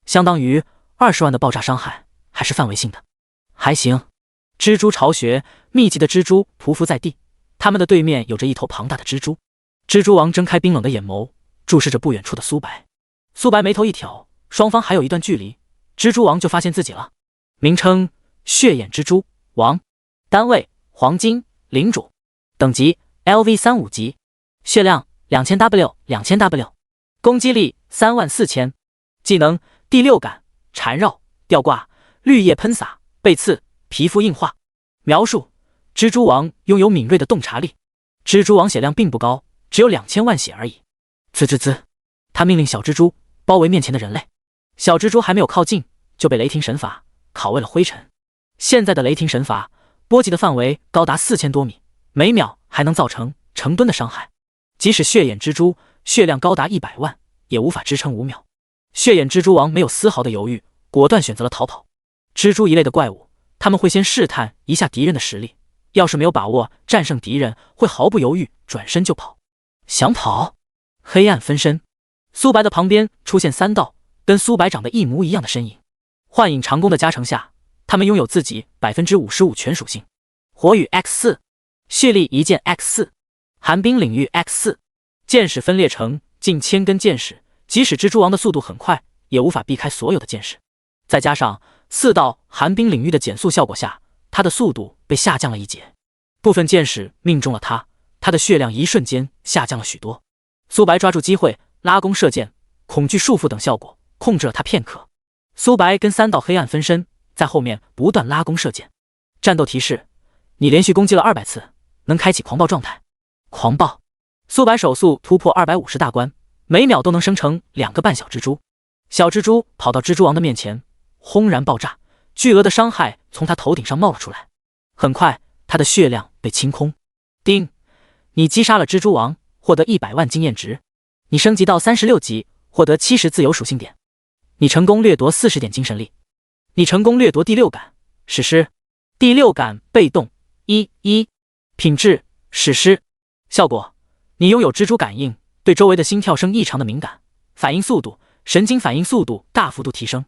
相当于20万的爆炸伤害，还是范围性的，还行。蜘蛛巢穴，密集的蜘蛛匍匐在地，他们的对面有着一头庞大的蜘蛛。蜘蛛王睁开冰冷的眼眸，注视着不远处的苏白。苏白眉头一挑，双方还有一段距离，蜘蛛王就发现自己了。名称：血眼蜘蛛王，单位：黄金领主，等级 LV35级，血量 2000W，攻击力34000，技能：第六感、缠绕、吊挂、绿叶喷洒、背刺、皮肤硬化。描述：蜘蛛王拥有敏锐的洞察力。蜘蛛王血量并不高，只有2000万血而已。滋滋滋，他命令小蜘蛛包围面前的人类。小蜘蛛还没有靠近，就被雷霆神法烤为了灰尘。现在的雷霆神法波及的范围高达4000多米，每秒还能造成成吨的伤害。即使血眼蜘蛛血量高达100万，也无法支撑5秒。血眼蜘蛛王没有丝毫的犹豫，果断选择了逃跑。蜘蛛一类的怪物，他们会先试探一下敌人的实力，要是没有把握战胜敌人，会毫不犹豫转身就跑。想跑？黑暗分身。苏白的旁边出现3道跟苏白长得一模一样的身影。幻影长弓的加成下，他们拥有自己 55% 全属性。火雨 X4， 蓄力一剑 X4， 寒冰领域 X4。 箭矢分裂成近1000根箭矢，即使蜘蛛王的速度很快，也无法避开所有的箭矢。再加上4道寒冰领域的减速效果下，他的速度被下降了1截。部分箭矢命中了他的血量一瞬间下降了许多。苏白抓住机会拉弓射箭，恐惧束缚等效果控制了他片刻。苏白跟3道黑暗分身在后面不断拉弓射箭。战斗提示：你连续攻击了200次，能开启狂暴状态。狂暴。苏白手速突破250大关，每秒都能生成2个半小蜘蛛。小蜘蛛跑到蜘蛛王的面前，轰然爆炸，巨额的伤害从他头顶上冒了出来。很快，他的血量被清空。叮，你击杀了蜘蛛王，获得100万经验值。你升级到36级，获得70自由属性点。你成功掠夺40点精神力。你成功掠夺第六感，史诗。第六感被动1，品质史诗。效果：你拥有蜘蛛感应，对周围的心跳声异常的敏感，反应速度、神经反应速度大幅度提升。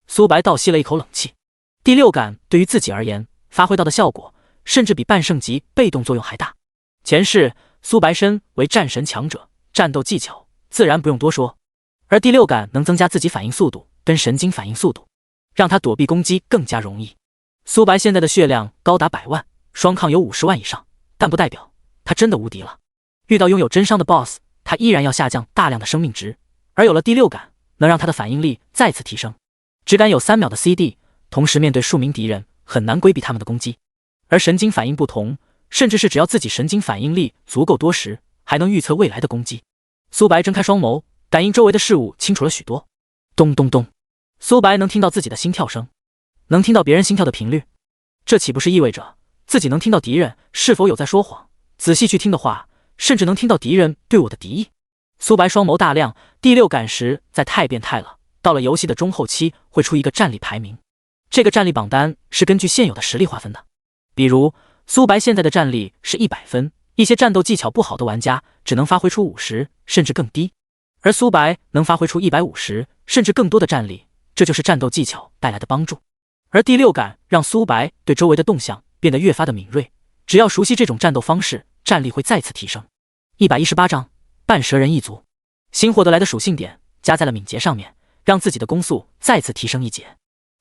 苏白倒吸了一口冷气。第六感对于自己而言，发挥到的效果甚至比半圣级被动作用还大。前世苏白身为战神强者，战斗技巧自然不用多说，而第六感能增加自己反应速度跟神经反应速度，让他躲避攻击更加容易。苏白现在的血量高达100万，双抗有50万以上，但不代表他真的无敌了。遇到拥有真伤的 BOSS， 他依然要下降大量的生命值，而有了第六感，能让他的反应力再次提升。只敢有3秒的 CD， 同时面对数名敌人，很难规避他们的攻击。而神经反应不同，甚至是只要自己神经反应力足够多时，还能预测未来的攻击。苏白睁开双眸，感应周围的事物清楚了许多。咚咚咚，苏白能听到自己的心跳声，能听到别人心跳的频率，这岂不是意味着自己能听到敌人是否有在说谎？仔细去听的话，甚至能听到敌人对我的敌意。苏白双眸大亮，第六感实在太变态了。到了游戏的中后期，会出一个战力排名，这个战力榜单是根据现有的实力划分的。比如苏白现在的战力是100分，一些战斗技巧不好的玩家只能发挥出50，甚至更低。而苏白能发挥出150甚至更多的战力，这就是战斗技巧带来的帮助。而第六感让苏白对周围的动向变得越发的敏锐，只要熟悉这种战斗方式，战力会再次提升。118章半蛇人一族，新获得来的属性点加在了敏捷上面，让自己的攻速再次提升一截。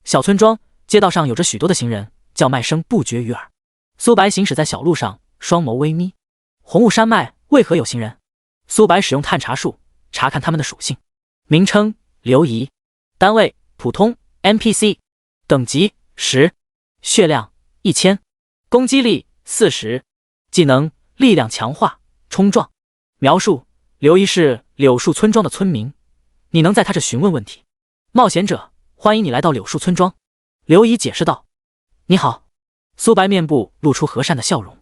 小村庄街道上有着许多的行人，叫卖声不绝于耳。苏白行驶在小路上，双眸微眯。红雾山脉为何有行人？苏白使用探查术查看他们的属性。名称：刘仪，单位：普通 NPC， 等级10，血量1000，攻击力40，技能：力量强化、冲撞。描述：刘仪是柳树村庄的村民，你能在他这询问问题。冒险者，欢迎你来到柳树村庄。刘仪解释道。你好。苏白面部露出和善的笑容。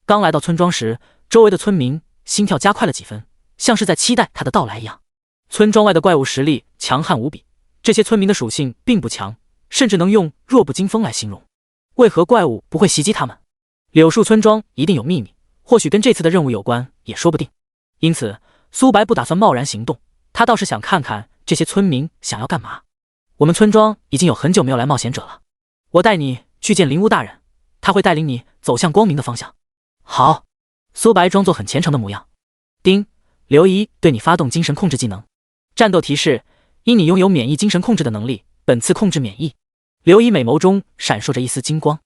刚来到村庄时，周围的村民心跳加快了几分，像是在期待他的到来一样。村庄外的怪物实力强悍无比，这些村民的属性并不强，甚至能用弱不禁风来形容。为何怪物不会袭击他们？柳树村庄一定有秘密，或许跟这次的任务有关也说不定。因此苏白不打算贸然行动，他倒是想看看这些村民想要干嘛。我们村庄已经有很久没有来冒险者了，我带你去见灵巫大人，他会带领你走向光明的方向。好。苏白装作很虔诚的模样。丁，刘仪对你发动精神控制技能。战斗提示：因你拥有免疫精神控制的能力，本次控制免疫。刘仪美眸中闪烁着一丝金光。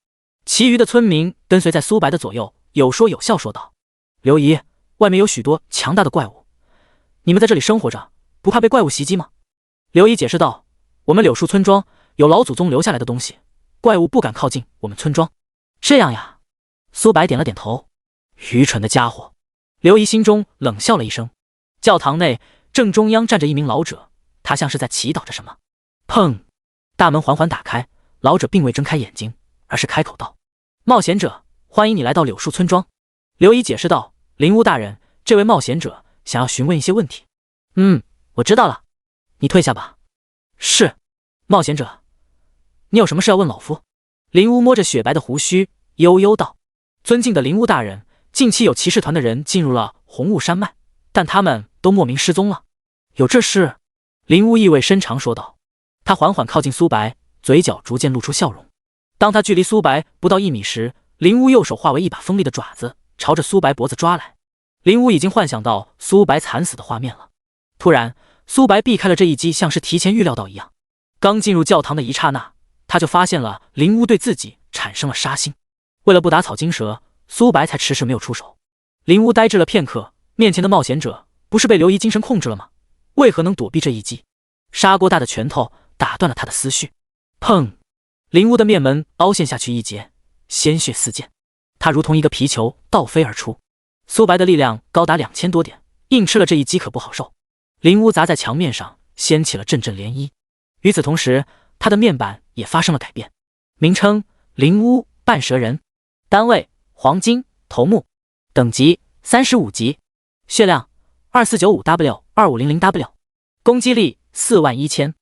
其余的村民跟随在苏白的左右，有说有笑说道：刘仪，外面有许多强大的怪物，你们在这里生活着，不怕被怪物袭击吗？刘仪解释道：我们柳树村庄有老祖宗留下来的东西，怪物不敢靠近我们村庄。这样呀。苏白点了点头。愚蠢的家伙。刘仪心中冷笑了一声。教堂内正中央站着一名老者，他像是在祈祷着什么。砰！大门缓缓打开，老者并未睁开眼睛，而是开口道：冒险者，欢迎你来到柳树村庄。刘仪解释道：灵巫大人，这位冒险者想要询问一些问题。我知道了，你退下吧。是。冒险者，你有什么事要问老夫？灵巫摸着雪白的胡须，悠悠道：尊敬的灵巫大人，近期有骑士团的人进入了红雾山脉，但他们都莫名失踪了。有这事？灵巫意味深长说道。他缓缓靠近苏白，嘴角逐渐露出笑容。当他距离苏白不到1米时，灵巫右手化为一把锋利的爪子，朝着苏白脖子抓来。灵巫已经幻想到苏白惨死的画面了。突然，苏白避开了这一击，像是提前预料到一样。刚进入教堂的一刹那，他就发现了灵巫对自己产生了杀心。为了不打草惊蛇，苏白才迟迟没有出手。灵巫呆滞了片刻，面前的冒险者不是被刘仪精神控制了吗？为何能躲避这一击？砂锅大的拳头打断了他的思绪。砰！灵巫的面门凹陷下去一截，鲜血四溅，他如同一个皮球倒飞而出。苏白的力量高达2000多点，硬吃了这一击可不好受。灵巫砸在墙面上，掀起了阵阵涟漪。与此同时，他的面板也发生了改变。名称：灵巫半蛇人，单位：黄金头目，等级35级，血量 2495W2500W， 攻击力41000，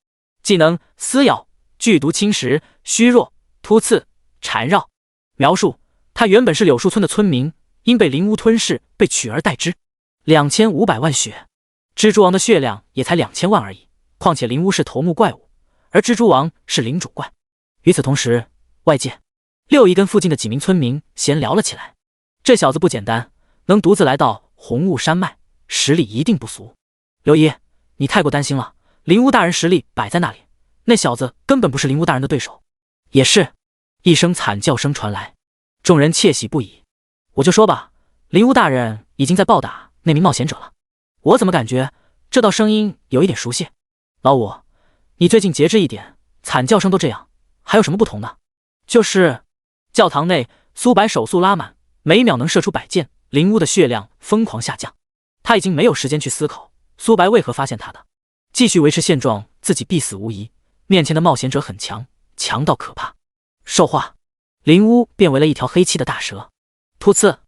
技能：撕咬、剧毒侵蚀、虚弱、突刺、缠绕。描述：他原本是柳树村的村民，因被灵巫吞噬被取而代之。2500万血。蜘蛛王的血量也才2000万而已，况且灵巫是头目怪物，而蜘蛛王是领主怪。与此同时，外界6亿跟附近的几名村民闲聊了起来。这小子不简单，能独自来到红雾山脉，实力一定不俗。刘姨，你太过担心了，灵巫大人实力摆在那里，那小子根本不是灵巫大人的对手。也是。一声惨叫声传来，众人窃喜不已。我就说吧，灵巫大人已经在暴打那名冒险者了。我怎么感觉这道声音有一点熟悉？老五，你最近节制一点，惨叫声都这样，还有什么不同的？就是教堂内，苏白手速拉满，每秒能射出100箭，灵巫的血量疯狂下降。他已经没有时间去思考苏白为何发现他的，继续维持现状，自己必死无疑。面前的冒险者很强，强到可怕。兽化，灵巫变为了一条黑漆的大蛇。突刺，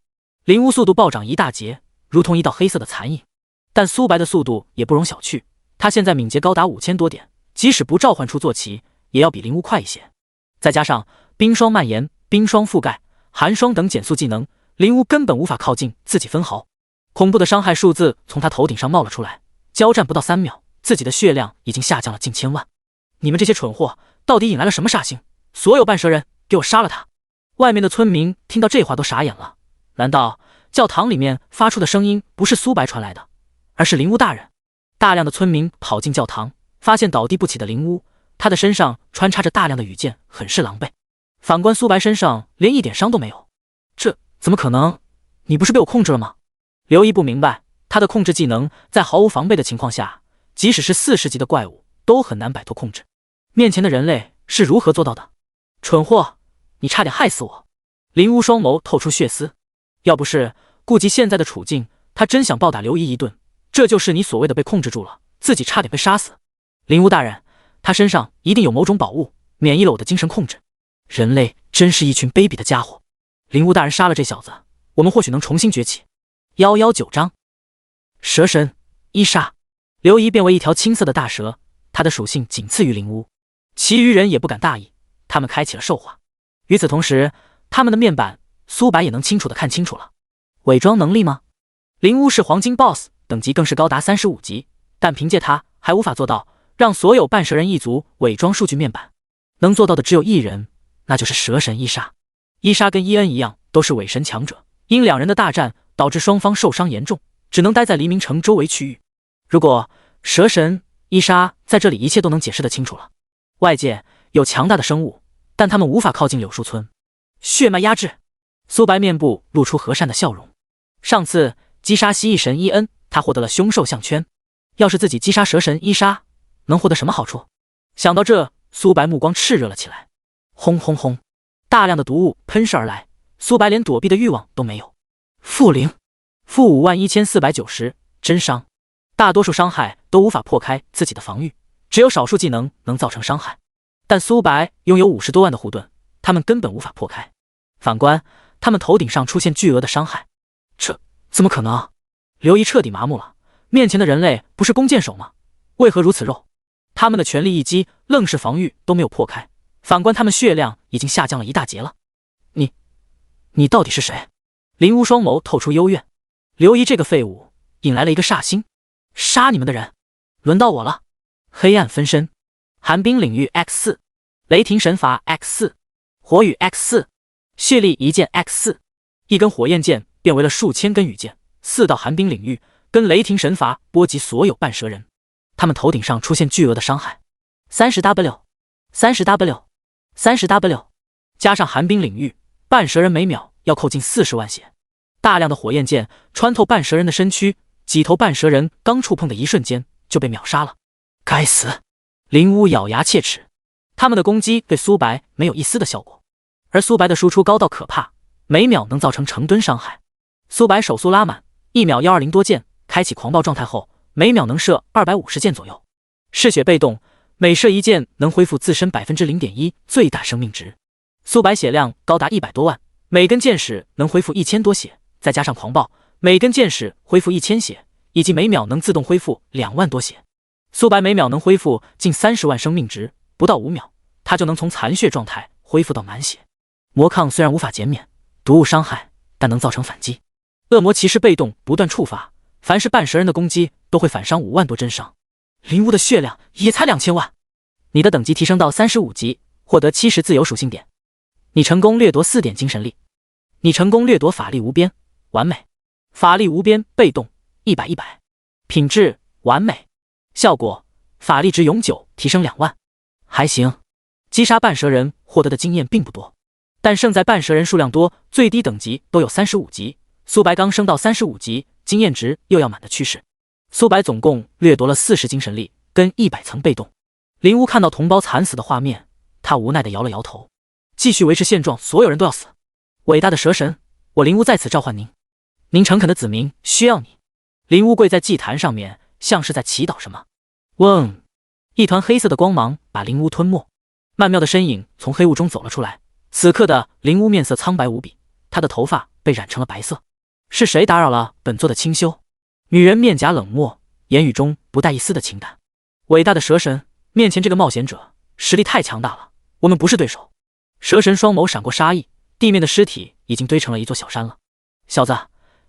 灵巫速度暴涨一大截，如同一道黑色的残影。但苏白的速度也不容小觑，他现在敏捷高达5000多点，即使不召唤出坐骑，也要比灵巫快一些。再加上冰霜蔓延、冰霜覆盖、寒霜等减速技能，灵巫根本无法靠近自己分毫。恐怖的伤害数字从他头顶上冒了出来，交战不到3秒，自己的血量已经下降了近1000万。你们这些蠢货，到底引来了什么煞星？所有半蛇人，给我杀了他！外面的村民听到这话都傻眼了。难道教堂里面发出的声音不是苏白传来的，而是灵巫大人？大量的村民跑进教堂，发现倒地不起的灵巫，他的身上穿插着大量的羽箭，很是狼狈。反观苏白身上连一点伤都没有，这怎么可能？你不是被我控制了吗？刘一不明白，他的控制技能在毫无防备的情况下，即使是40级的怪物都很难摆脱控制。面前的人类是如何做到的？蠢货，你差点害死我！灵巫双眸透出血丝，要不是顾及现在的处境，他真想暴打刘一顿。这就是你所谓的被控制住了，自己差点被杀死。灵巫大人，他身上一定有某种宝物，免疫了我的精神控制。人类真是一群卑鄙的家伙。灵巫大人杀了这小子，我们或许能重新崛起。119章蛇神伊莎。刘仪变为一条青色的大蛇，它的属性仅次于灵巫，其余人也不敢大意，他们开启了兽化。与此同时，他们的面板苏白也能清楚地看清楚了。伪装能力吗？灵巫是黄金 BOSS， 等级更是高达35级，但凭借它还无法做到让所有半蛇人一族伪装数据面板，能做到的只有一人，那就是蛇神伊莎。伊莎跟伊恩一样都是伪神强者，因2人的大战导致双方受伤严重，只能待在黎明城周围区域。如果蛇神伊莎在这里，一切都能解释得清楚了。外界有强大的生物，但他们无法靠近柳树村。血脉压制，苏白面部露出和善的笑容。上次击杀蜥蜴神伊恩，他获得了凶兽项圈，要是自己击杀蛇神伊莎，能获得什么好处？想到这，苏白目光炽热了起来。轰轰轰，大量的毒物喷射而来，苏白连躲避的欲望都没有。负0，负51490，真伤。大多数伤害都无法破开自己的防御，只有少数技能能造成伤害。但苏白拥有50多万的护盾，他们根本无法破开。反观他们头顶上出现巨额的伤害，这怎么可能？刘仪彻底麻木了，面前的人类不是弓箭手吗？为何如此肉？他们的全力一击愣是防御都没有破开，反观他们血量已经下降了一大截了。你到底是谁？灵巫双眸透出幽怨。刘仪这个废物引来了一个煞星，杀你们的人，轮到我了。黑暗分身，寒冰领域 X4， 雷霆神罚 X4， 火雨 X4， 血力一剑 X4， 一根火焰剑变为了数千根羽箭，4道寒冰领域跟雷霆神罚波及所有半蛇人，他们头顶上出现巨额的伤害。30W， 30W， 30W， 加上寒冰领域，半蛇人每秒要扣进40万血。大量的火焰剑穿透半蛇人的身躯，几头半蛇人刚触碰的一瞬间就被秒杀了。该死！灵巫咬牙切齿，他们的攻击对苏白没有一丝的效果，而苏白的输出高到可怕，每秒能造成成吨伤害。苏白手速拉满，1秒120多箭，开启狂暴状态后，每秒能射250箭左右。嗜血被动，每射一箭能恢复自身 0.1% 最大生命值。苏白血量高达100多万，每根箭矢能恢复1000多血，再加上狂暴，每根箭矢恢复1000血，以及每秒能自动恢复2万多血。苏白每秒能恢复近30万生命值，不到5秒，他就能从残血状态恢复到满血。魔抗虽然无法减免毒物伤害，但能造成反击。恶魔骑士被动不断触发，凡是半蛇人的攻击都会反伤5万多真伤。灵巫的血量也才2000万。你的等级提升到35级，获得70自由属性点。你成功掠夺4点精神力。你成功掠夺法力无边，完美。法力无边被动100，品质完美。效果法力值永久提升2万，还行。击杀半蛇人获得的经验并不多，但胜在半蛇人数量多，最低等级都有35级。苏白刚升到35级，经验值又要满的趋势。苏白总共掠夺了40精神力跟100层被动。灵巫看到同胞惨死的画面，他无奈地摇了摇头。继续维持现状，所有人都要死。伟大的蛇神，我灵巫在此召唤您，您诚恳的子民需要你。灵巫跪在祭坛上面，像是在祈祷什么。嗡！一团黑色的光芒把灵巫吞没，曼妙的身影从黑雾中走了出来。此刻的灵巫面色苍白无比，她的头发被染成了白色。是谁打扰了本座的清修？女人面颊冷漠，言语中不带一丝的情感。伟大的蛇神，面前这个冒险者实力太强大了，我们不是对手。蛇神双眸闪过杀意，地面的尸体已经堆成了一座小山了。小子，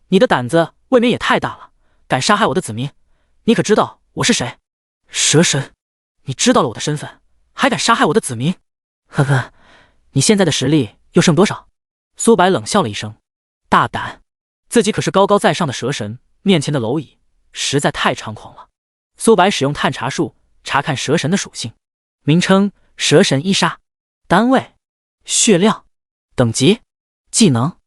你的胆子未免也太大了，敢杀害我的子民，你可知道我是谁？蛇神，你知道了我的身份，还敢杀害我的子民？呵呵，你现在的实力又剩多少？苏白冷笑了一声，大胆！自己可是高高在上的蛇神，面前的蝼蚁实在太猖狂了。苏白使用探查术查看蛇神的属性，名称：蛇神伊莎，单位：血量，等级：技能。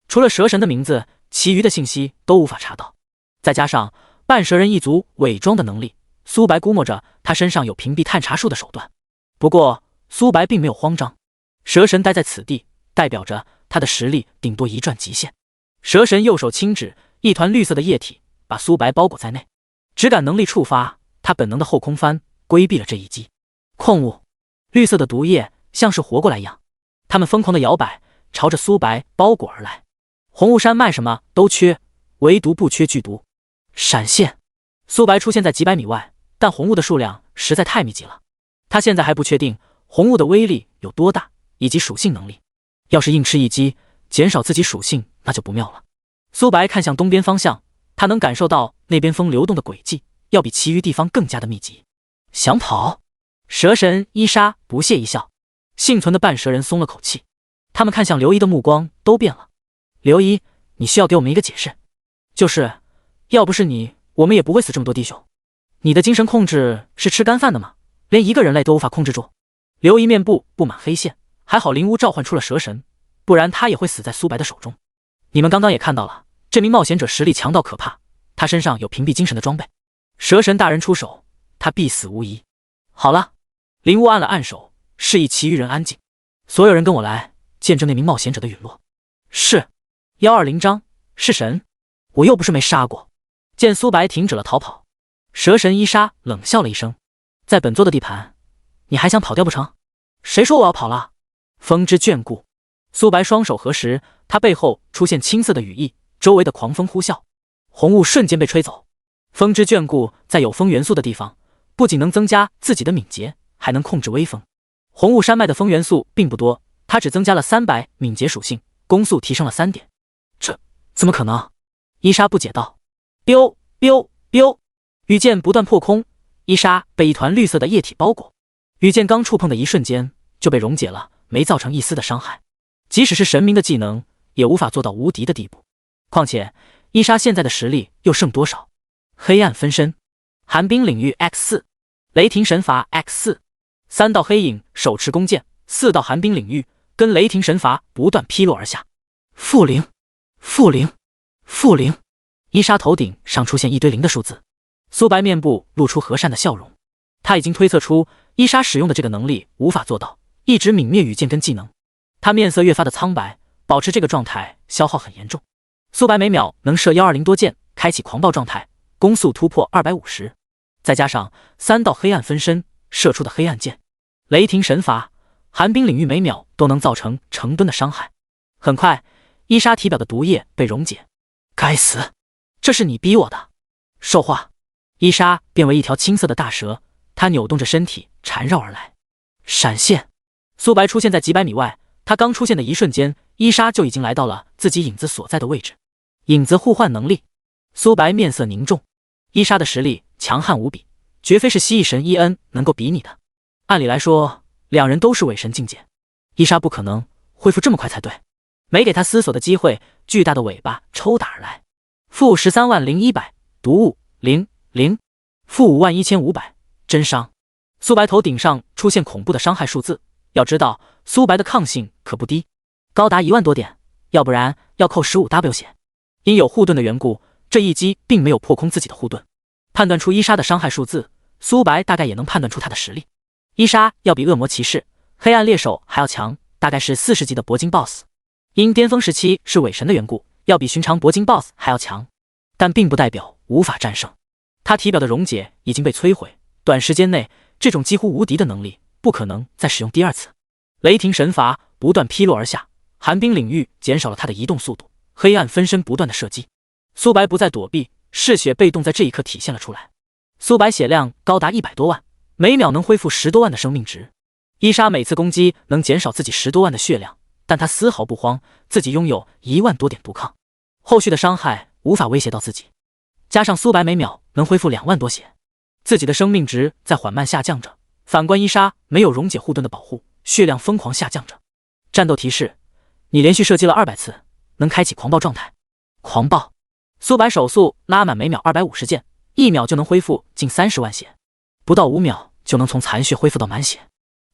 除了蛇神的名字，其余的信息都无法查到。再加上半蛇人一族伪装的能力，苏白估摸着他身上有屏蔽探查术的手段。不过苏白并没有慌张，蛇神待在此地，代表着他的实力顶多一转极限。蛇神右手轻指，一团绿色的液体把苏白包裹在内，直感能力触发，他本能的后空翻规避了这一击。控物，绿色的毒液像是活过来一样，他们疯狂的摇摆，朝着苏白包裹而来。红雾山脉什么都缺，唯独不缺剧毒。闪现，苏白出现在几百米外，但红雾的数量实在太密集了。他现在还不确定红雾的威力有多大，以及属性能力。要是硬吃一击，减少自己属性，那就不妙了。苏白看向东边方向，他能感受到那边风流动的轨迹，要比其余地方更加的密集。想跑？蛇神伊莎不屑一笑。幸存的半蛇人松了口气，他们看向刘姨的目光都变了。刘姨，你需要给我们一个解释。就是要不是你，我们也不会死这么多弟兄。你的精神控制是吃干饭的吗？连一个人类都无法控制住？刘姨面部布满黑线，还好灵巫召唤出了蛇神，不然他也会死在苏白的手中。你们刚刚也看到了，这名冒险者实力强到可怕，他身上有屏蔽精神的装备。蛇神大人出手，他必死无疑。好了，灵巫按了按手，示意其余人安静。所有人跟我来，见证那名冒险者的陨落。是。120章，是神？我又不是没杀过。见苏白停止了逃跑，蛇神伊莎冷笑了一声，在本座的地盘，你还想跑掉不成？谁说我要跑了？风之眷顾。苏白双手合十，他背后出现青色的羽翼，周围的狂风呼啸，红雾瞬间被吹走。风之眷顾在有风元素的地方，不仅能增加自己的敏捷，还能控制微风。红雾山脉的风元素并不多，它只增加了300敏捷属性，攻速提升了3点。这怎么可能？伊莎不解道。biu biu biu，羽箭不断破空，伊莎被一团绿色的液体包裹，羽箭刚触碰的一瞬间就被溶解了，没造成一丝的伤害。即使是神明的技能，也无法做到无敌的地步。况且伊莎现在的实力又剩多少？黑暗分身，寒冰领域 X4， 雷霆神罚 X4， 3道黑影手持弓箭，4道寒冰领域跟雷霆神罚不断劈落而下。负0，负0，负0。伊莎头顶上出现一堆0的数字，苏白面部露出和善的笑容。他已经推测出伊莎使用的这个能力无法做到一直泯灭羽箭跟技能，他面色越发的苍白，保持这个状态消耗很严重。苏白每秒能射120多箭，开启狂暴状态，攻速突破250，再加上3道黑暗分身射出的黑暗箭，雷霆神罚、寒冰领域每秒都能造成成吨的伤害。很快伊莎体表的毒液被溶解。该死，这是你逼我的！兽化，伊莎变为一条青色的大蛇，她扭动着身体缠绕而来。闪现，苏白出现在几百米外，他刚出现的一瞬间，伊莎就已经来到了自己影子所在的位置。影子互换能力，苏白面色凝重。伊莎的实力强悍无比，绝非是蜥蜴神伊恩能够比拟的。按理来说，两人都是伪神境界，伊莎不可能恢复这么快才对。没给他思索的机会，巨大的尾巴抽打而来。负130100，毒物0 0，负51500，真伤。苏白头顶上出现恐怖的伤害数字，要知道苏白的抗性可不低，高达1万多点，要不然要扣15W 血。因有护盾的缘故，这一击并没有破空自己的护盾。判断出伊莎的伤害数字，苏白大概也能判断出她的实力。伊莎要比恶魔骑士、黑暗猎手还要强，大概是40级的铂金 BOSS。因巅峰时期是伪神的缘故，要比寻常铂金 BOSS 还要强，但并不代表无法战胜。他体表的溶解已经被摧毁，短时间内这种几乎无敌的能力不可能再使用第二次。雷霆神罚不断劈落而下，寒冰领域减少了他的移动速度，黑暗分身不断的射击。苏白不再躲避，嗜血被动在这一刻体现了出来。苏白血量高达100多万，每秒能恢复10多万的生命值。伊莎每次攻击能减少自己10多万的血量，但他丝毫不慌，自己拥有1万多点毒抗，后续的伤害无法威胁到自己。加上苏白每秒能恢复2万多血，自己的生命值在缓慢下降着，反观伊莎没有溶解护盾的保护，血量疯狂下降着。战斗提示：你连续射击了200次，能开启狂暴状态。狂暴！苏白手速拉满每秒250件，1秒就能恢复近30万血，不到5秒就能从残血恢复到满血。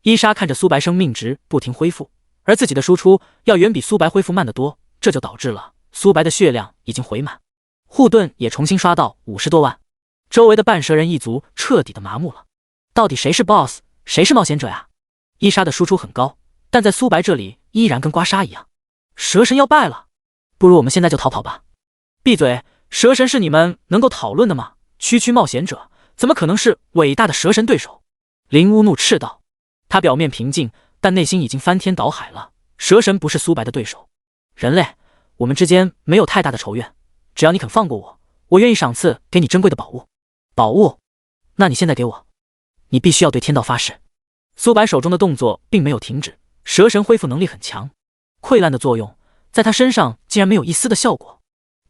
伊莎看着苏白生命值不停恢复，而自己的输出要远比苏白恢复慢得多，这就导致了苏白的血量已经回满，护盾也重新刷到50多万。周围的半蛇人一族彻底的麻木了，到底谁是 BOSS， 谁是冒险者呀？伊莎的输出很高，但在苏白这里依然跟刮痧一样。蛇神要败了，不如我们现在就逃跑吧。闭嘴，蛇神是你们能够讨论的吗？区区冒险者怎么可能是伟大的蛇神对手？林乌怒斥道。他表面平静，但内心已经翻天倒海了。蛇神不是苏白的对手。人类，我们之间没有太大的仇怨，只要你肯放过我，我愿意赏赐给你珍贵的宝物。宝物？那你现在给我，你必须要对天道发誓。苏白手中的动作并没有停止，蛇神恢复能力很强，溃烂的作用在他身上竟然没有一丝的效果。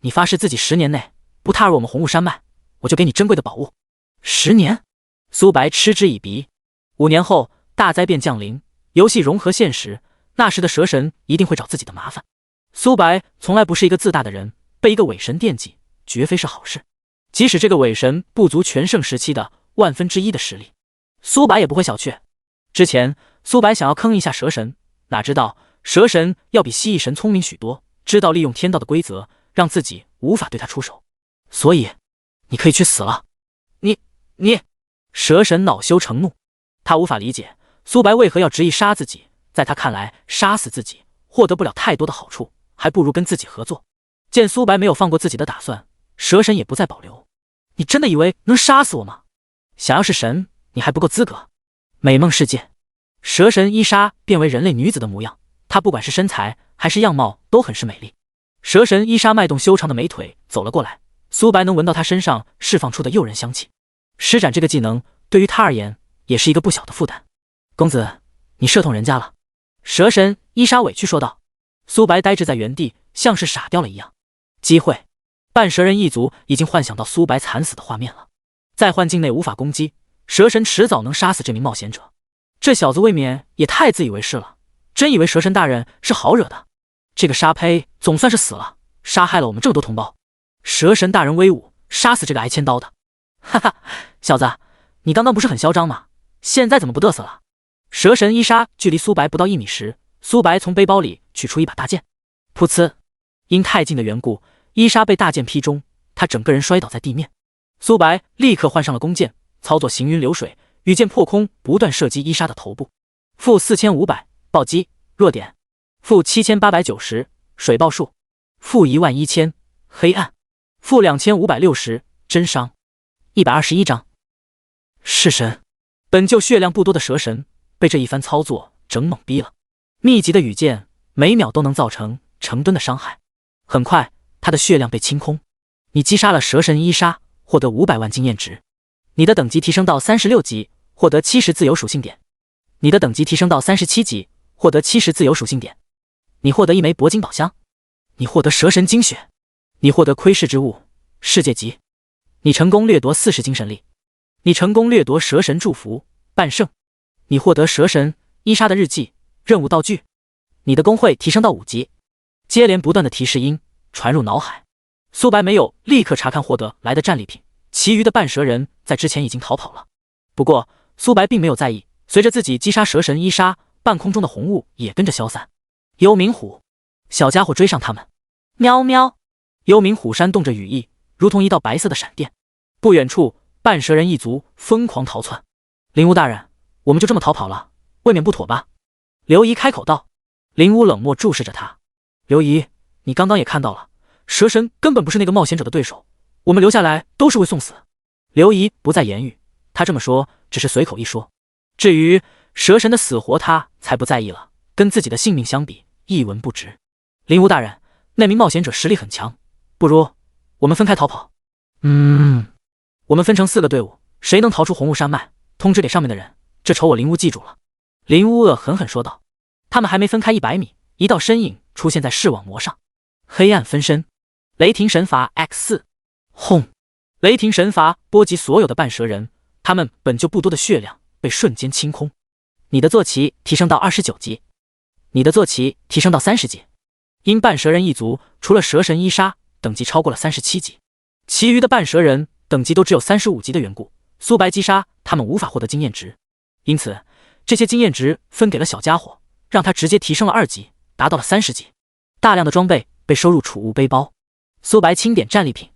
你发誓自己10年内不踏入我们红雾山脉，我就给你珍贵的宝物。10年？苏白嗤之以鼻。5年后大灾变降临，游戏融合现实，那时的蛇神一定会找自己的麻烦。苏白从来不是一个自大的人，被一个伪神惦记绝非是好事，即使这个伪神不足全盛时期的1/1000的实力，苏白也不会小觑。之前苏白想要坑一下蛇神，哪知道蛇神要比蜥蜴神聪明许多，知道利用天道的规则，让自己无法对他出手。所以你可以去死了。你蛇神恼羞成怒，他无法理解苏白为何要执意杀自己，在他看来杀死自己获得不了太多的好处，还不如跟自己合作。见苏白没有放过自己的打算，蛇神也不再保留。你真的以为能杀死我吗？想要是神，你还不够资格。美梦世界，蛇神伊莎变为人类女子的模样，她不管是身材还是样貌都很是美丽。蛇神伊莎迈动修长的美腿走了过来，苏白能闻到她身上释放出的诱人香气。施展这个技能对于他而言也是一个不小的负担。公子，你射痛人家了。蛇神伊莎委屈说道。苏白呆滞在原地，像是傻掉了一样。机会，半蛇人一族已经幻想到苏白惨死的画面了。在幻境内无法攻击，蛇神迟早能杀死这名冒险者。这小子未免也太自以为是了，真以为蛇神大人是好惹的。这个沙胚总算是死了，杀害了我们这么多同胞。蛇神大人威武，杀死这个挨千刀的。哈哈，小子，你刚刚不是很嚣张吗？现在怎么不嘚瑟了？蛇神伊莎距离苏白不到1米时，苏白从背包里取出一把大剑，噗呲！因太近的缘故，伊莎被大剑劈中，他整个人摔倒在地面。苏白立刻换上了弓箭，操作行云流水，羽箭破空，不断射击伊莎的头部。负4500暴击，弱点；负7890水爆术；负11000黑暗；负2560真伤。121章。是神，本就血量不多的蛇神被这一番操作整懵逼了。密集的羽箭每秒都能造成成吨的伤害，很快他的血量被清空。你击杀了蛇神伊莎，获得500万经验值。你的等级提升到36级，获得70自由属性点。你的等级提升到37级，获得70自由属性点。你获得1枚铂金宝箱。你获得蛇神精血。你获得窥视之物，世界级。你成功掠夺40精神力。你成功掠夺蛇神祝福，半圣。你获得蛇神伊莎的日记任务道具。你的工会提升到5级。接连不断的提示音传入脑海，苏白没有立刻查看获得来的战利品，其余的半蛇人在之前已经逃跑了。不过苏白并没有在意，随着自己击杀蛇神伊莎，半空中的红雾也跟着消散。幽冥虎，小家伙追上他们。喵喵！幽冥虎扇动着羽翼，如同一道白色的闪电。不远处，半蛇人一族疯狂逃窜。灵巫大人，我们就这么逃跑了，未免不妥吧？刘姨开口道。灵巫冷漠注视着他。刘姨，你刚刚也看到了，蛇神根本不是那个冒险者的对手，我们留下来都是会送死。刘姨不再言语，他这么说只是随口一说。至于蛇神的死活，他才不在意了，跟自己的性命相比，一文不值。灵巫大人，那名冒险者实力很强，不如我们分开逃跑。我们分成4个队伍，谁能逃出红雾山脉，通知给上面的人，这仇我灵巫记住了。林乌恶狠狠说道。他们还没分开100米，一道身影出现在视网膜上。黑暗分身，雷霆神罚 X4。轰！雷霆神罚波及所有的半蛇人，他们本就不多的血量被瞬间清空。你的坐骑提升到29级，你的坐骑提升到30级。因半蛇人一族除了蛇神伊莎等级超过了37级，其余的半蛇人等级都只有35级的缘故，苏白击杀他们无法获得经验值，因此这些经验值分给了小家伙，让他直接提升了2级，达到了30级。大量的装备被收入储物背包。苏白清点战利品，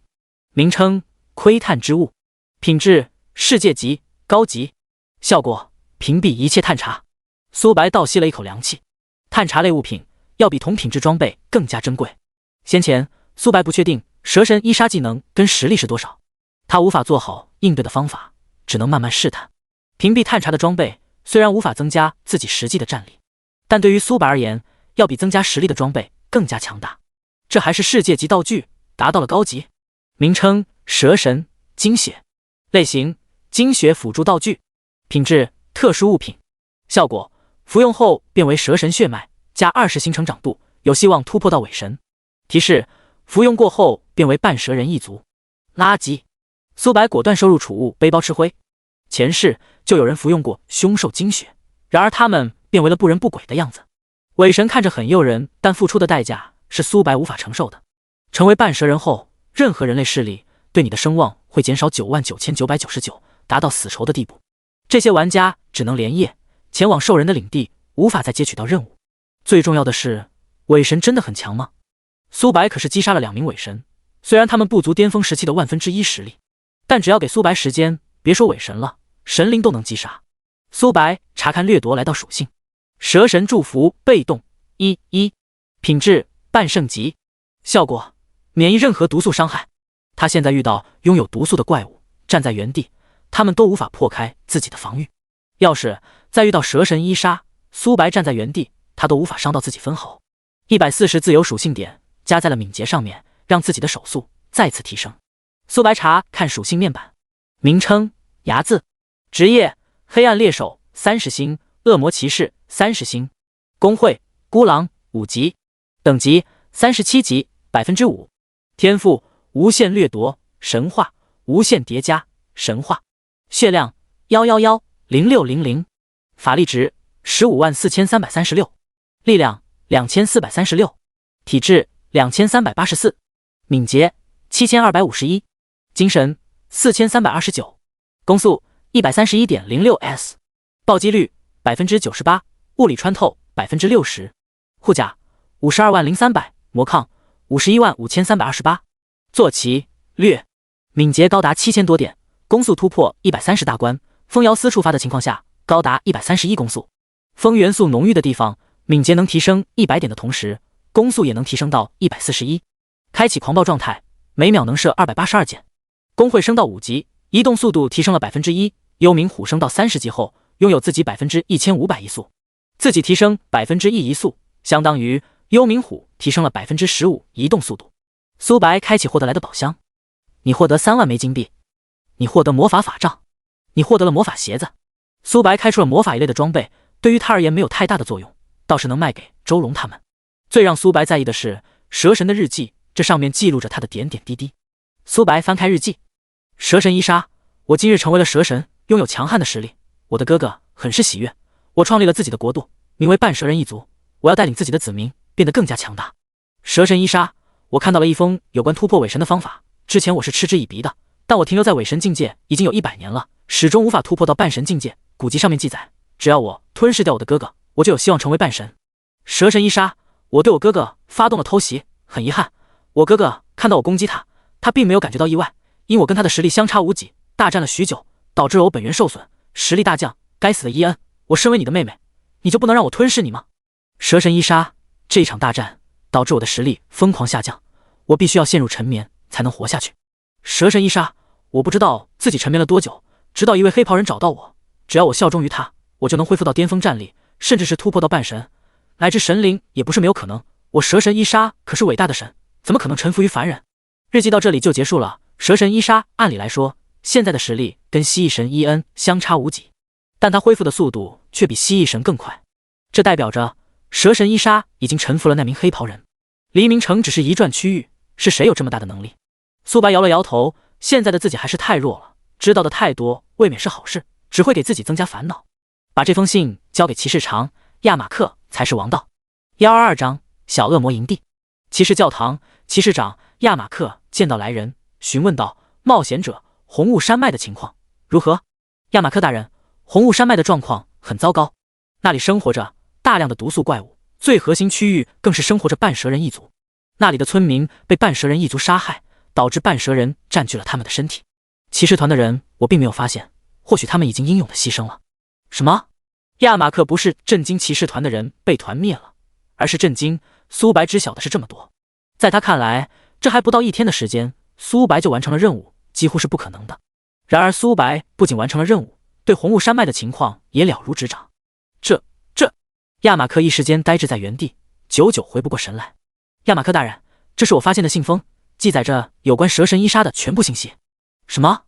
名称窥探之物，品质世界级高级，效果屏蔽一切探查。苏白倒吸了一口凉气，探查类物品要比同品质装备更加珍贵。先前苏白不确定蛇神伊莎技能跟实力是多少，他无法做好应对的方法，只能慢慢试探。屏蔽探查的装备虽然无法增加自己实际的战力，但对于苏白而言，要比增加实力的装备更加强大。这还是世界级道具，达到了高级。名称蛇神精血，类型精血辅助道具，品质特殊物品，效果服用后变为蛇神血脉，加20星成长度，有希望突破到伪神。提示服用过后变为半蛇人一族。垃圾。苏白果断收入储物背包吃灰。前世就有人服用过凶兽精血，然而他们变为了不人不鬼的样子。伪神看着很诱人，但付出的代价是苏白无法承受的。成为半蛇人后，任何人类势力对你的声望会减少99999，达到死仇的地步。这些玩家只能连夜前往兽人的领地，无法再接取到任务。最重要的是，伪神真的很强吗？苏白可是击杀了2名伪神，虽然他们不足巅峰时期的1/1000实力，但只要给苏白时间，别说伪神了，神灵都能击杀。苏白查看掠夺来到属性，蛇神祝福被动1/1，品质半圣级，效果免疫任何毒素伤害。他现在遇到拥有毒素的怪物，站在原地，他们都无法破开自己的防御。要是再遇到蛇神伊莎，苏白站在原地，他都无法伤到自己分毫。140自由属性点加在了敏捷上面，让自己的手速再次提升。苏白查看属性面板，名称睚眦，职业黑暗猎手30星，恶魔骑士30星，工会孤狼5级，等级37级 5%， 天赋无限掠夺神话，无限叠加神话，血量1110600，法力值154336，力量2436，体质2384，敏捷7251，精神4329，攻速131.06s， 暴击率 98%， 物理穿透 60%， 护甲520300，魔抗515,328，坐骑掠，敏捷高达7000多点，攻速突破130大关，风摇丝触发的情况下高达131攻速。风元素浓郁的地方，敏捷能提升100点的同时，攻速也能提升到141。开启狂暴状态，每秒能射282箭。工会升到5级，移动速度提升了 1%。幽冥虎升到30级后，拥有自己 1500移速，自己提升 1% 移速，相当于幽冥虎提升了 15% 移动速度。苏白开启获得来的宝箱，你获得3万枚金币，你获得魔法法杖，你获得了魔法鞋子。苏白开出了魔法一类的装备，对于他而言没有太大的作用，倒是能卖给周龙他们。最让苏白在意的是蛇神的日记，这上面记录着他的点点滴滴。苏白翻开日记，蛇神伊莎，我今日成为了蛇神，拥有强悍的实力，我的哥哥很是喜悦。我创立了自己的国度，名为半蛇人一族，我要带领自己的子民变得更加强大。蛇神伊莎，我看到了一封有关突破伪神的方法，之前我是嗤之以鼻的，但我停留在伪神境界已经有100年了，始终无法突破到半神境界。古籍上面记载，只要我吞噬掉我的哥哥，我就有希望成为半神。蛇神伊莎，我对我哥哥发动了偷袭，很遗憾，我哥哥看到我攻击他，他并没有感觉到意外，因我跟他的实力相差无几，大战了许久，导致了我本源受损，实力大降。该死的伊恩，我身为你的妹妹，你就不能让我吞噬你吗？蛇神伊莎，这一场大战导致我的实力疯狂下降，我必须要陷入沉眠才能活下去。蛇神伊莎，我不知道自己沉眠了多久，直到一位黑袍人找到我，只要我效忠于他，我就能恢复到巅峰战力，甚至是突破到半神，乃至神灵也不是没有可能。我蛇神伊莎可是伟大的神，怎么可能臣服于凡人？日记到这里就结束了。蛇神伊莎按理来说现在的实力跟蜥蜴神伊恩相差无几，但他恢复的速度却比蜥蜴神更快，这代表着蛇神伊莎已经臣服了那名黑袍人。黎明城只是一转区域，是谁有这么大的能力？苏白摇了摇头，现在的自己还是太弱了，知道的太多未免是好事，只会给自己增加烦恼。把这封信交给骑士长，亚马克才是王道。122章小恶魔营地。骑士教堂，骑士长亚马克见到来人，询问道：“冒险者，红雾山脉的情况如何？”亚马克大人，红雾山脉的状况很糟糕，那里生活着大量的毒素怪物，最核心区域更是生活着半蛇人一族。那里的村民被半蛇人一族杀害，导致半蛇人占据了他们的身体。骑士团的人我并没有发现，或许他们已经英勇的牺牲了。什么？亚马克不是震惊骑士团的人被团灭了，而是震惊苏白知晓的是这么多。在他看来，这还不到1天的时间，苏白就完成了任务，几乎是不可能的。然而苏白不仅完成了任务，对红雾山脉的情况也了如指掌。这……亚马克一时间呆滞在原地，久久回不过神来。亚马克大人，这是我发现的信封，记载着有关蛇神伊莎的全部信息。什么？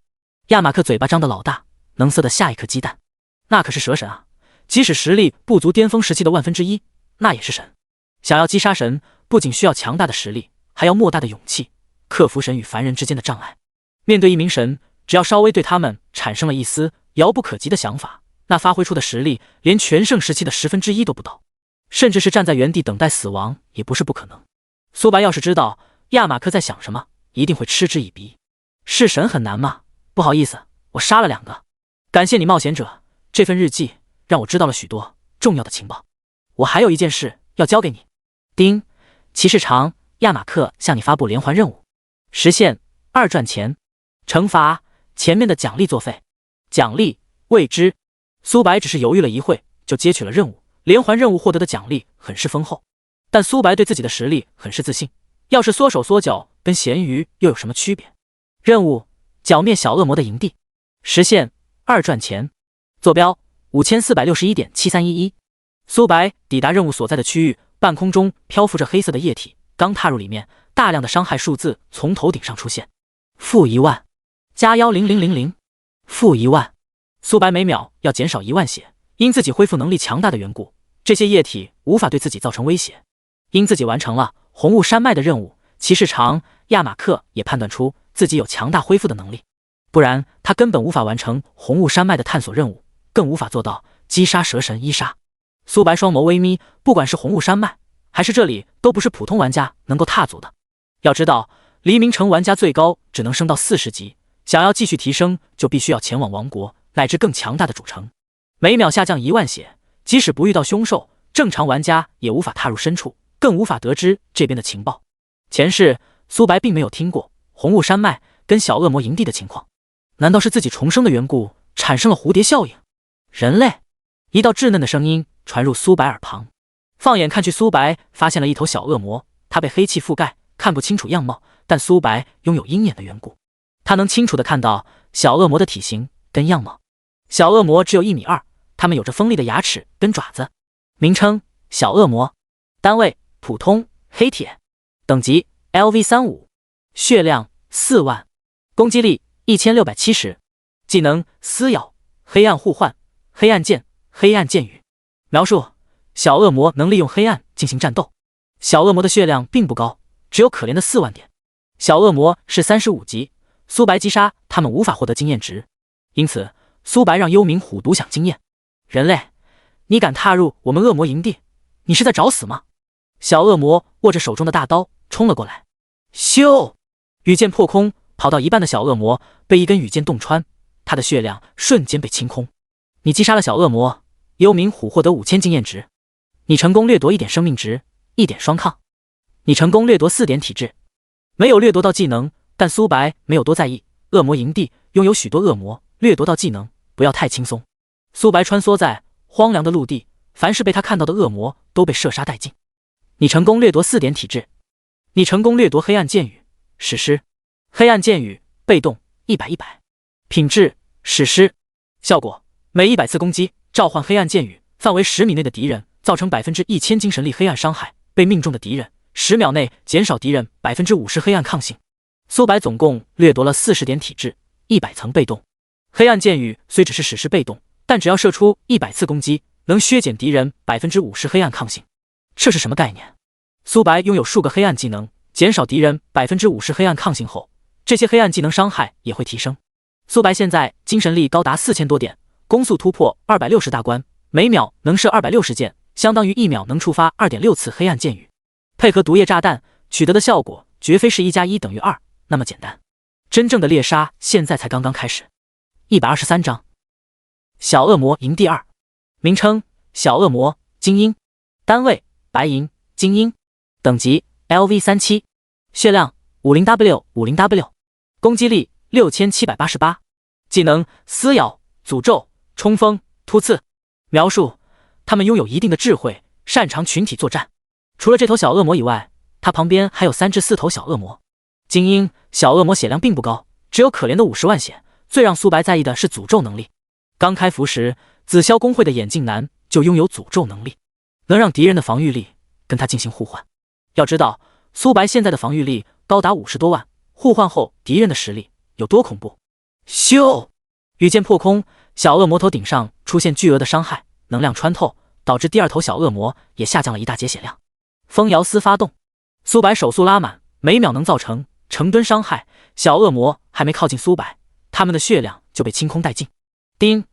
亚马克嘴巴张得老大，能塞得下一颗鸡蛋。那可是蛇神啊，即使实力不足巅峰时期的1/1000，那也是神。想要击杀神，不仅需要强大的实力，还要莫大的勇气，克服神与凡人之间的障碍。面对一名神，只要稍微对他们产生了一丝遥不可及的想法，那发挥出的实力连全盛时期的1/10都不到，甚至是站在原地等待死亡也不是不可能。苏白要是知道亚马克在想什么，一定会嗤之以鼻。是神很难吗？不好意思，我杀了2个。感谢你冒险者，这份日记让我知道了许多重要的情报。我还有一件事要交给你。丁，骑士长亚马克向你发布连环任务，实现2赚钱，惩罚前面的奖励作废，奖励未知。苏白只是犹豫了一会，就接取了任务。连环任务获得的奖励很是丰厚，但苏白对自己的实力很是自信，要是缩手缩脚，跟咸鱼又有什么区别？任务：剿灭小恶魔的营地，实现2赚钱，坐标5461.7311。苏白抵达任务所在的区域，半空中漂浮着黑色的液体，刚踏入里面，大量的伤害数字从头顶上出现：-1万，加10000，-1万。苏白每秒要减少1万血，因自己恢复能力强大的缘故，这些液体无法对自己造成威胁。因自己完成了红雾山脉的任务，骑士长亚马克也判断出自己有强大恢复的能力，不然他根本无法完成红雾山脉的探索任务，更无法做到击杀蛇神伊莎。苏白双眸微眯，不管是红雾山脉还是这里，都不是普通玩家能够踏足的。要知道，黎明城玩家最高只能升到40级，想要继续提升，就必须要前往王国乃至更强大的主城。每秒下降1万血，即使不遇到凶兽，正常玩家也无法踏入深处，更无法得知这边的情报。前世苏白并没有听过红雾山脉跟小恶魔营地的情况，难道是自己重生的缘故产生了蝴蝶效应？人类！一道稚嫩的声音传入苏白耳旁。放眼看去，苏白发现了一头小恶魔，它被黑气覆盖，看不清楚样貌，但苏白拥有鹰眼的缘故，他能清楚地看到小恶魔的体型跟样貌。小恶魔只有1.2米，它们有着锋利的牙齿跟爪子。名称：小恶魔，单位：普通黑铁，等级 LV35， 血量4万，攻击力1670，技能：撕咬、黑暗互换、黑暗剑、黑暗剑雨。描述：小恶魔能利用黑暗进行战斗。小恶魔的血量并不高，只有可怜的4万点。小恶魔是35级，苏白击杀他们无法获得经验值，因此苏白让幽冥虎独享经验。人类，你敢踏入我们恶魔营地？你是在找死吗？小恶魔握着手中的大刀冲了过来，咻！羽箭破空，跑到一半的小恶魔被一根羽箭洞穿，他的血量瞬间被清空。你击杀了小恶魔，幽冥虎获得5000经验值。你成功掠夺1点生命值，1点双抗。你成功掠夺4点体质，没有掠夺到技能，但苏白没有多在意。恶魔营地拥有许多恶魔，掠夺到技能不要太轻松。苏白穿梭在荒凉的陆地，凡是被他看到的恶魔都被射杀殆尽。你成功掠夺4点体质，你成功掠夺黑暗剑雨史诗。黑暗剑雨被动100，品质史诗，效果每100次攻击召唤黑暗剑雨，范围10米内的敌人造成1000精神力黑暗伤害，被命中的敌人10秒内减少敌人50%黑暗抗性。苏白总共掠夺了40点体质，100层被动。黑暗剑雨虽只是史诗被动，但只要射出100次攻击，能削减敌人50%黑暗抗性。这是什么概念？苏白拥有数个黑暗技能，减少敌人50%黑暗抗性后，这些黑暗技能伤害也会提升。苏白现在精神力高达4000多点，攻速突破260大关，每秒能射260箭，相当于1秒能触发2.6次黑暗箭雨。配合毒液炸弹取得的效果，绝非是1+1等于2那么简单。真正的猎杀现在才刚刚开始。123章，小恶魔营地2，名称：小恶魔精英，单位：白银精英，等级 LV37，血量 50W， 攻击力6788，技能：撕咬、诅咒、冲锋、突刺。描述：他们拥有一定的智慧，擅长群体作战。除了这头小恶魔以外，他旁边还有3至4头小恶魔。精英小恶魔血量并不高，只有可怜的50万血。最让苏白在意的是诅咒能力。刚开服时，紫霄公会的眼镜男就拥有诅咒能力，能让敌人的防御力跟他进行互换。要知道，苏白现在的防御力高达50多万，互换后敌人的实力有多恐怖。咻！羽箭破空，小恶魔头顶上出现巨额的伤害，能量穿透，导致第2头小恶魔也下降了一大截血量。风摇丝发动，苏白手速拉满，每秒能造成成吨伤害。小恶魔还没靠近苏白，他们的血量就被清空殆尽。丁，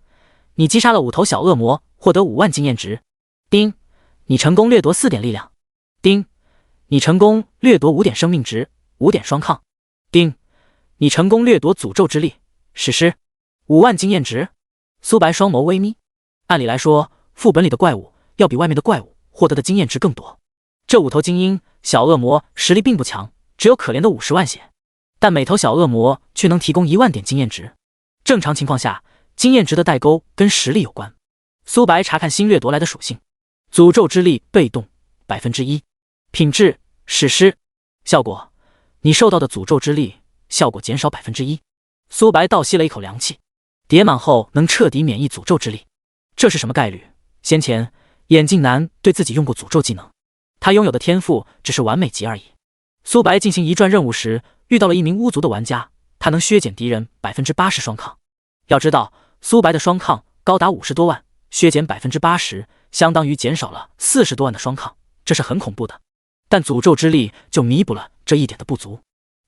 你击杀了5头小恶魔，获得5万经验值。丁，你成功掠夺4点力量。丁，你成功掠夺5点生命值，5点双抗。丁，你成功掠夺诅咒之力，史诗，5万经验值。苏白双眸微眯，按理来说，副本里的怪物要比外面的怪物获得的经验值更多。这5头精英小恶魔实力并不强，只有可怜的50万血，但每头小恶魔却能提供1万点经验值。正常情况下，经验值的代沟跟实力有关。苏白查看新掠夺来的属性：诅咒之力被动 1%， 品质史诗，效果你受到的诅咒之力效果减少 1%。苏白倒吸了一口凉气，叠满后能彻底免疫诅咒之力，这是什么概率？先前眼镜男对自己用过诅咒技能，他拥有的天赋只是完美级而已。苏白进行一转任务时，遇到了一名巫族的玩家，他能削减敌人 80% 双抗。要知道，苏白的双抗高达50多万，削减 80%， 相当于减少了40多万的双抗，这是很恐怖的。但诅咒之力就弥补了这一点的不足。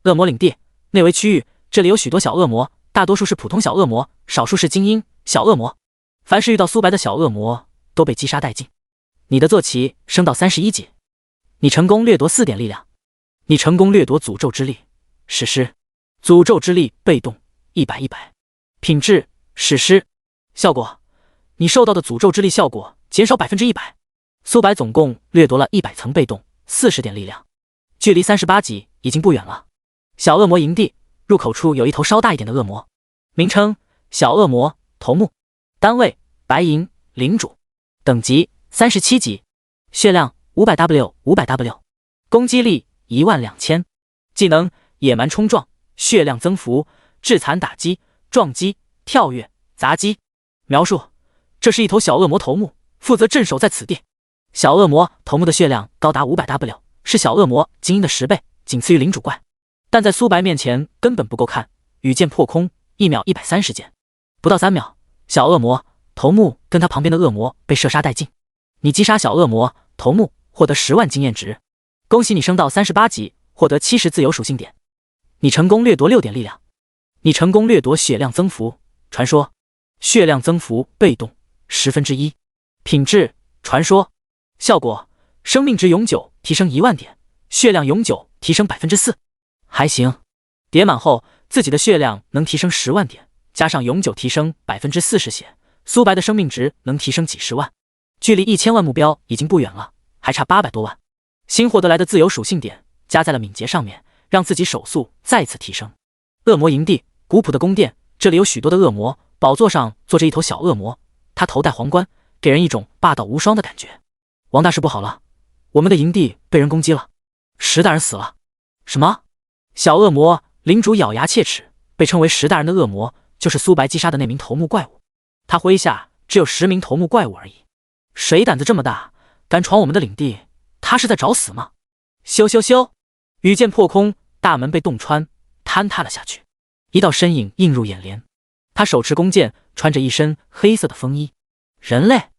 恶魔领地内围区域，这里有许多小恶魔，大多数是普通小恶魔，少数是精英小恶魔。凡是遇到苏白的小恶魔都被击杀殆尽。你的坐骑升到31级，你成功掠夺4点力量。你成功掠夺诅咒之力，史诗，诅咒之力被动100，品质史诗，效果你受到的诅咒之力效果减少 100%。苏白总共掠夺了100层被动40点力量，距离38级已经不远了。小恶魔营地入口处有一头稍大一点的恶魔，名称：小恶魔头目，单位：白银领主，等级37级，血量 500W， 攻击力12000，技能：野蛮冲撞、血量增幅、致残打击、撞击、跳跃、砸击。描述：这是一头小恶魔头目，负责镇守在此地。小恶魔头目的血量高达500W， 是小恶魔精英的10倍，仅次于领主怪。但在苏白面前根本不够看，羽箭破空，1秒130箭，不到3秒，小恶魔头目跟他旁边的恶魔被射杀殆尽。你击杀小恶魔头目，获得10万经验值。恭喜你升到38级，获得70自由属性点。你成功掠夺6点力量。你成功掠夺血量增幅，传说，血量增幅被动1/10，品质传说，效果生命值永久提升1万点，血量永久提升 4%， 还行。叠满后自己的血量能提升10万点，加上永久提升 40% 血，苏白的生命值能提升几十万，距离1000万目标已经不远了，还差800多万。新获得来的自由属性点加在了敏捷上面，让自己手速再次提升。恶魔营地古朴的宫殿，这里有许多的恶魔，宝座上坐着一头小恶魔，他头戴皇冠，给人一种霸道无双的感觉。王大事不好了，我们的营地被人攻击了，石大人死了。什么？小恶魔领主咬牙切齿，被称为石大人的恶魔就是苏白击杀的那名头目怪物，他麾下只有10名头目怪物而已。谁胆子这么大，敢闯我们的领地？他是在找死吗？咻咻咻，羽箭破空，大门被洞穿，坍塌了下去。一道身影映入眼帘，他手持弓箭，穿着一身黑色的风衣。人类，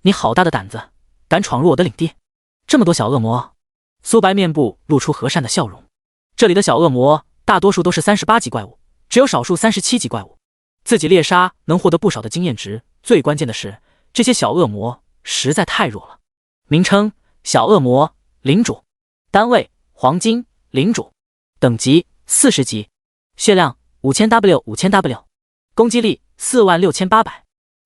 你好大的胆子，敢闯入我的领地！这么多小恶魔！苏白面部露出和善的笑容。这里的小恶魔大多数都是38级怪物，只有少数37级怪物，自己猎杀能获得不少的经验值，最关键的是这些小恶魔实在太弱了。名称：小恶魔领主，单位：黄金领主，等级40级，血量5000W，攻击力46800，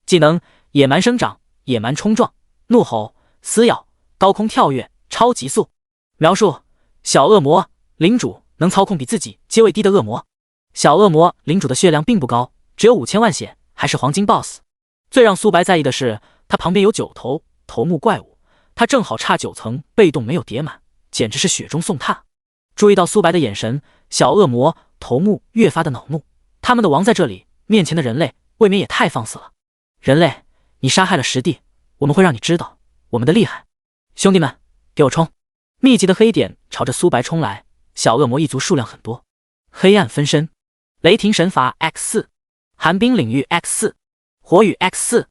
技能：野蛮生长、野蛮冲撞、怒吼、撕咬、高空跳跃、超极速。描述：小恶魔领主能操控比自己阶位低的恶魔。小恶魔领主的血量并不高，只有5000万血，还是黄金 BOSS。 最让苏白在意的是，他旁边有9头头目怪物，他正好差9层，被动没有叠满，简直是雪中送炭。注意到苏白的眼神，小恶魔头目越发的恼怒，他们的王在这里，面前的人类未免也太放肆了。人类，你杀害了10弟，我们会让你知道我们的厉害。兄弟们，给我冲！密集的黑点朝着苏白冲来，小恶魔一族数量很多。黑暗分身，雷霆神罚 X4， 寒冰领域 X4， 火雨 X4，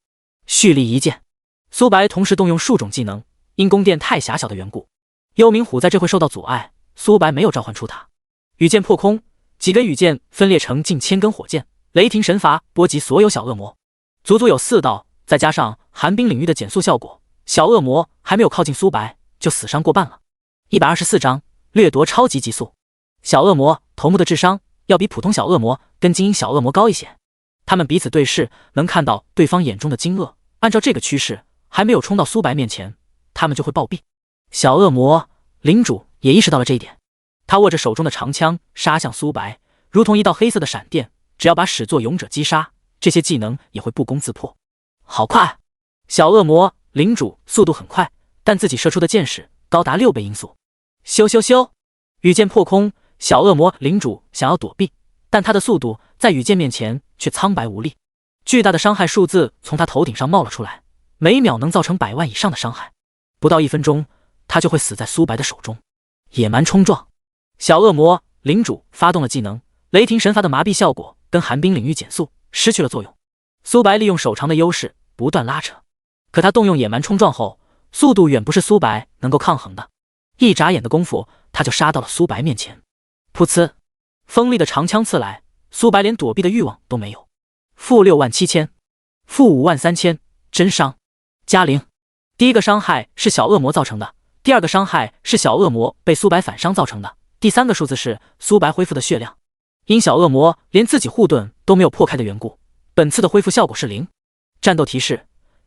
蓄力一剑。苏白同时动用数种技能，因宫殿太狭小的缘故，幽冥虎在这会受到阻碍，苏白没有召唤出它。羽箭破空，几根羽箭分裂成近1000根火箭，雷霆神罚波及所有小恶魔，足足有4道，再加上寒冰领域的减速效果，小恶魔还没有靠近苏白就死伤过半了。124章掠夺超级极速。小恶魔头目的智商要比普通小恶魔跟精英小恶魔高一些，他们彼此对视，能看到对方眼中的惊愕。按照这个趋势，还没有冲到苏白面前，他们就会暴毙。小恶魔领主也意识到了这一点，他握着手中的长枪杀向苏白，如同一道黑色的闪电，只要把始作俑者击杀，这些技能也会不攻自破。好快！小恶魔领主速度很快，但自己射出的箭矢高达6倍音速。咻咻咻！羽箭破空，小恶魔领主想要躲避，但他的速度在羽箭面前却苍白无力。巨大的伤害数字从他头顶上冒了出来，每秒能造成100万以上的伤害，不到1分钟，他就会死在苏白的手中。野蛮冲撞，小恶魔领主发动了技能，雷霆神罚的麻痹效果跟寒冰领域减速失去了作用。苏白利用手长的优势不断拉扯，可他动用野蛮冲撞后，速度远不是苏白能够抗衡的。一眨眼的功夫，他就杀到了苏白面前。噗呲，锋利的长枪刺来，苏白连躲避的欲望都没有。-67000，-53000，真伤。加0。第一个伤害是小恶魔造成的，第二个伤害是小恶魔被苏白反伤造成的，第三个数字是苏白恢复的血量。因小恶魔连自己护盾都没有破开的缘故，本次的恢复效果是0。战斗提示：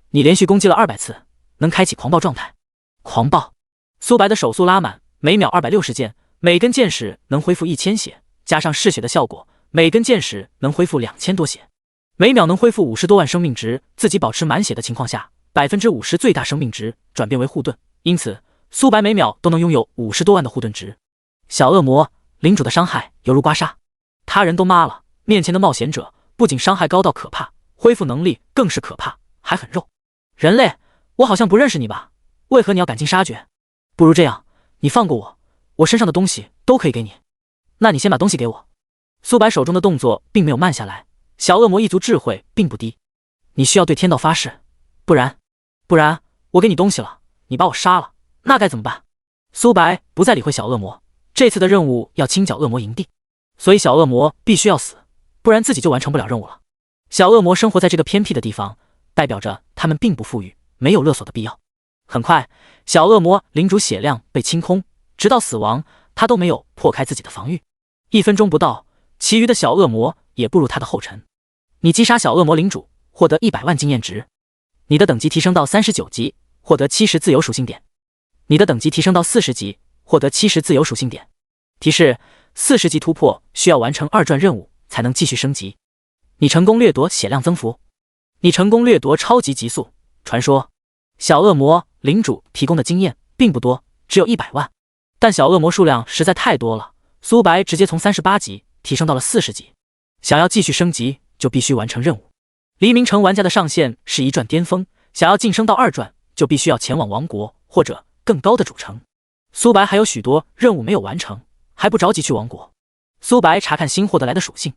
你连续攻击了200次，能开启狂暴状态。狂暴！苏白的手速拉满，每秒260箭，每根箭矢能恢复1000血，加上嗜血的效果，每根箭矢能恢复2000多血，每秒能恢复50多万生命值。自己保持满血的情况下，50%最大生命值转变为护盾，因此苏白每秒都能拥有50多万的护盾值。小恶魔领主的伤害犹如刮痧，他人都妈了，面前的冒险者不仅伤害高到可怕，恢复能力更是可怕，还很肉。人类，我好像不认识你吧？为何你要赶尽杀绝？不如这样，你放过我，我身上的东西都可以给你。那你先把东西给我。苏白手中的动作并没有慢下来，小恶魔一族智慧并不低，你需要对天道发誓，不然我给你东西了，你把我杀了，那该怎么办？苏白不再理会小恶魔，这次的任务要清剿恶魔营地，所以小恶魔必须要死，不然自己就完成不了任务了。小恶魔生活在这个偏僻的地方，代表着他们并不富裕，没有勒索的必要。很快，小恶魔领主血量被清空，直到死亡，他都没有破开自己的防御。1分钟不到，其余的小恶魔也步入他的后尘。你击杀小恶魔领主，获得100万经验值。你的等级提升到39级，获得70自由属性点。你的等级提升到40级，获得70自由属性点。提示：40级突破需要完成2转任务才能继续升级。你成功掠夺血量增幅。你成功掠夺超级极速。传说小恶魔领主提供的经验并不多，只有100万，但小恶魔数量实在太多了，苏白直接从38级提升到了40级。想要继续升级，就必须完成任务。黎明城玩家的上限是1转巅峰，想要晋升到2转，就必须要前往王国或者更高的主城。苏白还有许多任务没有完成，还不着急去王国。苏白查看新获得来的属性：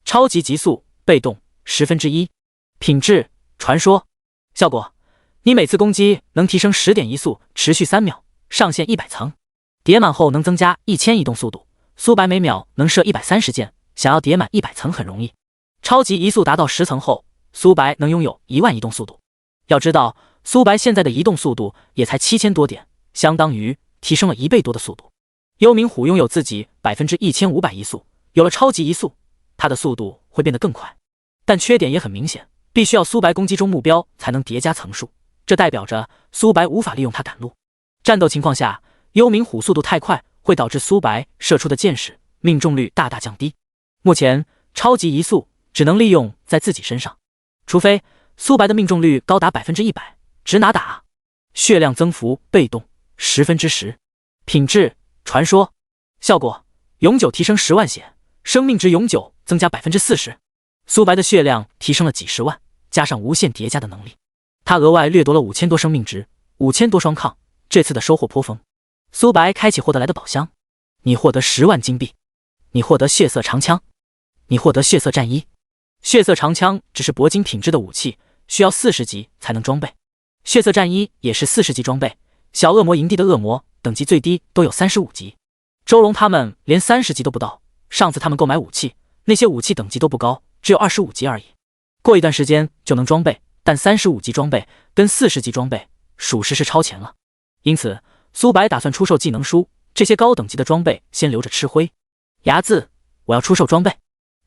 超级极速，被动1/10，品质传说，效果你每次攻击能提升10点移速，持续3秒，上限100层，叠满后能增加1000移动速度。苏白每秒能射130箭，想要叠满100层很容易。超级移速达到10层后，苏白能拥有1万移动速度。要知道，苏白现在的移动速度也才7000多点，相当于提升了1倍多的速度。幽冥虎拥有自己1500移速，有了超级移速，它的速度会变得更快。但缺点也很明显，必须要苏白攻击中目标才能叠加层数，这代表着苏白无法利用它赶路。战斗情况下，幽冥虎速度太快，会导致苏白射出的箭矢命中率大大降低。目前超级移速只能利用在自己身上，除非苏白的命中率高达100%，直拿打。血量增幅被动10%，品质传说效果永久提升10万血，生命值永久增加40%。苏白的血量提升了几十万，加上无限叠加的能力，他额外掠夺了5000多生命值，5000多双抗。这次的收获颇丰。苏白开启获得来的宝箱，你获得10万金币，你获得血色长枪，你获得血色战衣。血色长枪只是铂金品质的武器，需要40级才能装备。血色战衣也是40级装备，小恶魔营地的恶魔等级最低都有35级，周龙他们连30级都不到。上次他们购买武器，那些武器等级都不高，只有25级而已。过一段时间就能装备，但35级装备跟40级装备属实是超前了。因此苏白打算出售技能书，这些高等级的装备先留着吃灰。睚眦，我要出售装备。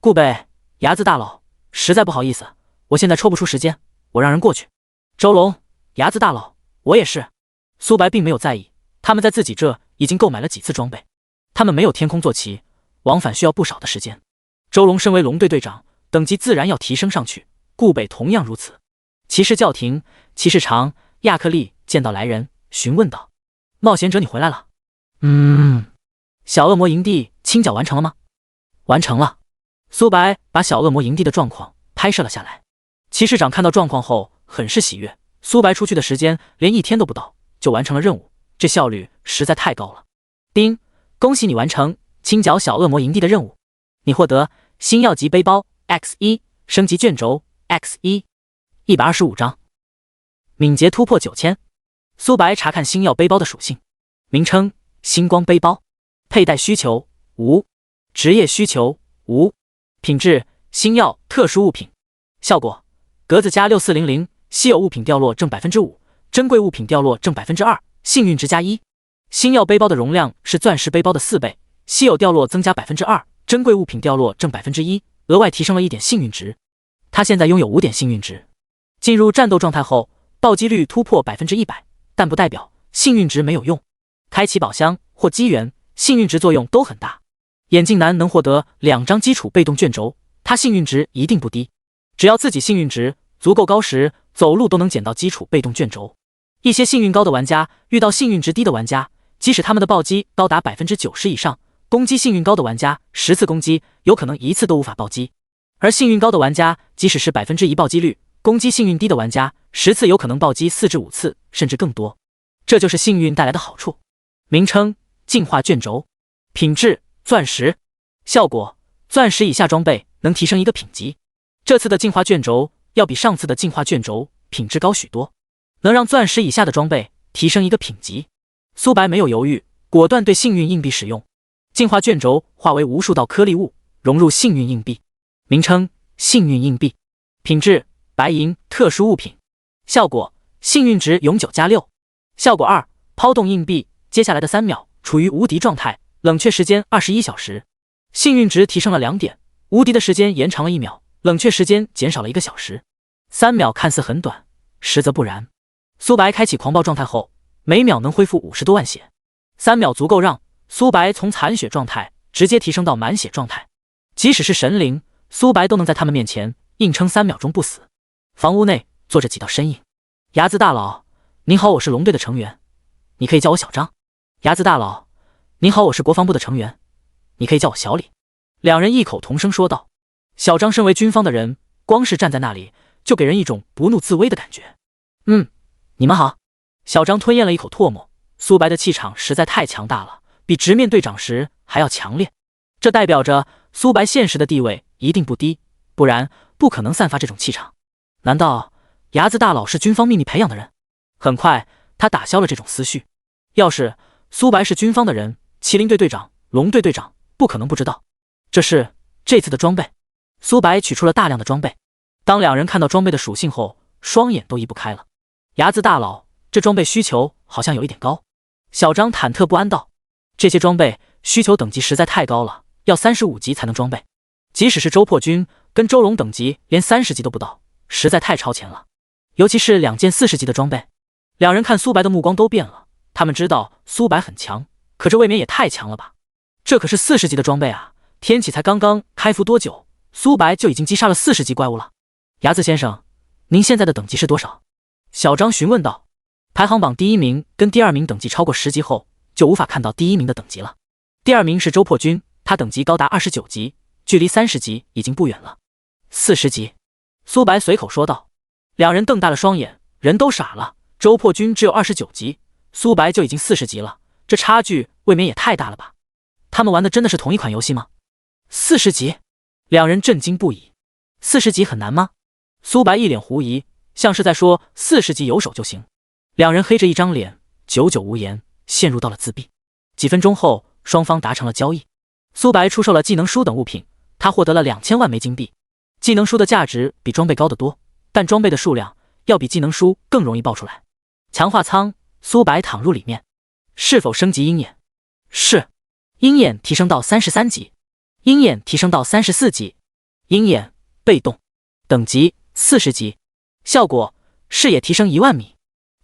顾北，睚眦大佬，实在不好意思，我现在抽不出时间，我让人过去。周龙，睚眦大佬，我也是。苏白并没有在意，他们在自己这已经购买了几次装备，他们没有天空坐骑，往返需要不少的时间。周龙身为龙队队长，等级自然要提升上去，顾北同样如此。骑士教廷，骑士长，亚克力见到来人询问道：冒险者，你回来了。小恶魔营地清剿完成了吗？完成了。苏白把小恶魔营地的状况拍摄了下来。骑士长看到状况后很是喜悦，苏白出去的时间连1天都不到就完成了任务，这效率实在太高了。丁，恭喜你完成清剿小恶魔营地的任务，你获得星耀级背包 X1， 升级卷轴 X1， 125张，敏捷突破9000。苏白查看星耀背包的属性，名称星光背包，佩戴需求无，职业需求无，品质星耀特殊物品，效果格子加6400，稀有物品掉落正 5%， 珍贵物品掉落正 2%， 幸运值加1。星耀背包的容量是钻石背包的4倍，稀有掉落增加 2%， 珍贵物品掉落正 1%， 额外提升了1点幸运值。他现在拥有5点幸运值。进入战斗状态后，暴击率突破 100%， 但不代表幸运值没有用。开启宝箱或机缘，幸运值作用都很大。眼镜男能获得2张基础被动卷轴，他幸运值一定不低。只要自己幸运值足够高时，走路都能捡到基础被动卷轴。一些幸运高的玩家遇到幸运值低的玩家，即使他们的暴击高达 90% 以上，攻击幸运高的玩家10次攻击，有可能1次都无法暴击。而幸运高的玩家即使是 1% 暴击率，攻击幸运低的玩家10次有可能暴击4至5次，甚至更多。这就是幸运带来的好处。名称进化卷轴，品质钻石，效果钻石以下装备能提升1个品级。这次的进化卷轴要比上次的进化卷轴品质高许多，能让钻石以下的装备提升1个品级。苏白没有犹豫，果断对幸运硬币使用。进化卷轴化为无数道颗粒物，融入幸运硬币。名称幸运硬币，品质白银特殊物品，效果幸运值永久加6。效果2，抛动硬币，接下来的3秒处于无敌状态，冷却时间21小时，幸运值提升了2点，无敌的时间延长了1秒，冷却时间减少了1个小时。3秒看似很短，实则不然。苏白开启狂暴状态后，每秒能恢复50多万血，3秒足够让苏白从残血状态直接提升到满血状态。即使是神灵，苏白都能在他们面前硬撑3秒钟不死。房屋内坐着几道身影。睚眦大佬，您好，我是龙队的成员，你可以叫我小张。睚眦大佬，您好，我是国防部的成员，你可以叫我小李。两人异口同声说道。小张身为军方的人，光是站在那里就给人一种不怒自威的感觉。你们好。小张吞咽了一口唾沫，苏白的气场实在太强大了，比直面队长时还要强烈。这代表着苏白现实的地位一定不低，不然不可能散发这种气场。难道睚眦大佬是军方秘密培养的人？很快他打消了这种思绪。要是苏白是军方的人，麒麟队队长、龙队队长不可能不知道。这是这次的装备。苏白取出了大量的装备。当两人看到装备的属性后，双眼都移不开了。睚眦大佬，这装备需求好像有一点高。小张忐忑不安道：“这些装备需求等级实在太高了，要35级才能装备。即使是周破军跟周龙等级连30级都不到，实在太超前了。尤其是2件40级的装备。”两人看苏白的目光都变了，他们知道苏白很强，可这未免也太强了吧？这可是40级的装备啊！天启才刚刚开服多久，苏白就已经击杀了40级怪物了。睚眦先生，您现在的等级是多少？小张询问道。排行榜第1名跟第2名等级超过10级后，就无法看到第1名的等级了。第2名是周破军，他等级高达29级，距离30级已经不远了。40级，苏白随口说道。两人瞪大了双眼，人都傻了。周破军只有29级，苏白就已经40级了，这差距未免也太大了吧？他们玩的真的是同一款游戏吗？40级，两人震惊不已。40级很难吗？苏白一脸狐疑，像是在说40级有手就行。两人黑着一张脸，久久无言，陷入到了自闭。几分钟后，双方达成了交易。苏白出售了技能书等物品，他获得了2000万枚金币。技能书的价值比装备高得多，但装备的数量要比技能书更容易爆出来。强化舱，苏白躺入里面。是否升级鹰眼？是。鹰眼提升到33级，鹰眼提升到34级。鹰眼被动，等级40级，效果视野提升1万米。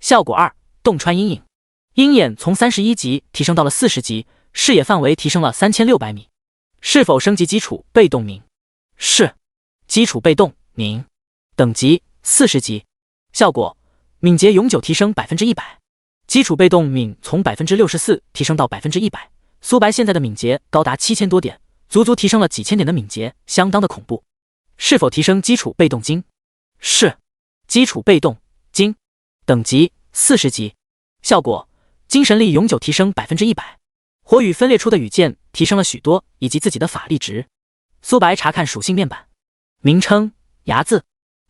效果2，洞穿阴影。鹰眼从31级提升到了40级，视野范围提升了3600米。是否升级基础被动敏？是。基础被动敏，等级40级，效果敏捷永久提升100%。基础被动敏从64%提升到100%。苏白现在的敏捷高达7000多点，足足提升了几千点的敏捷，相当的恐怖。是否提升基础被动精？是。基础被动精，等级40级，效果精神力永久提升100%。火雨分裂出的羽箭提升了许多，以及自己的法力值。苏白查看属性面板，名称睚眦，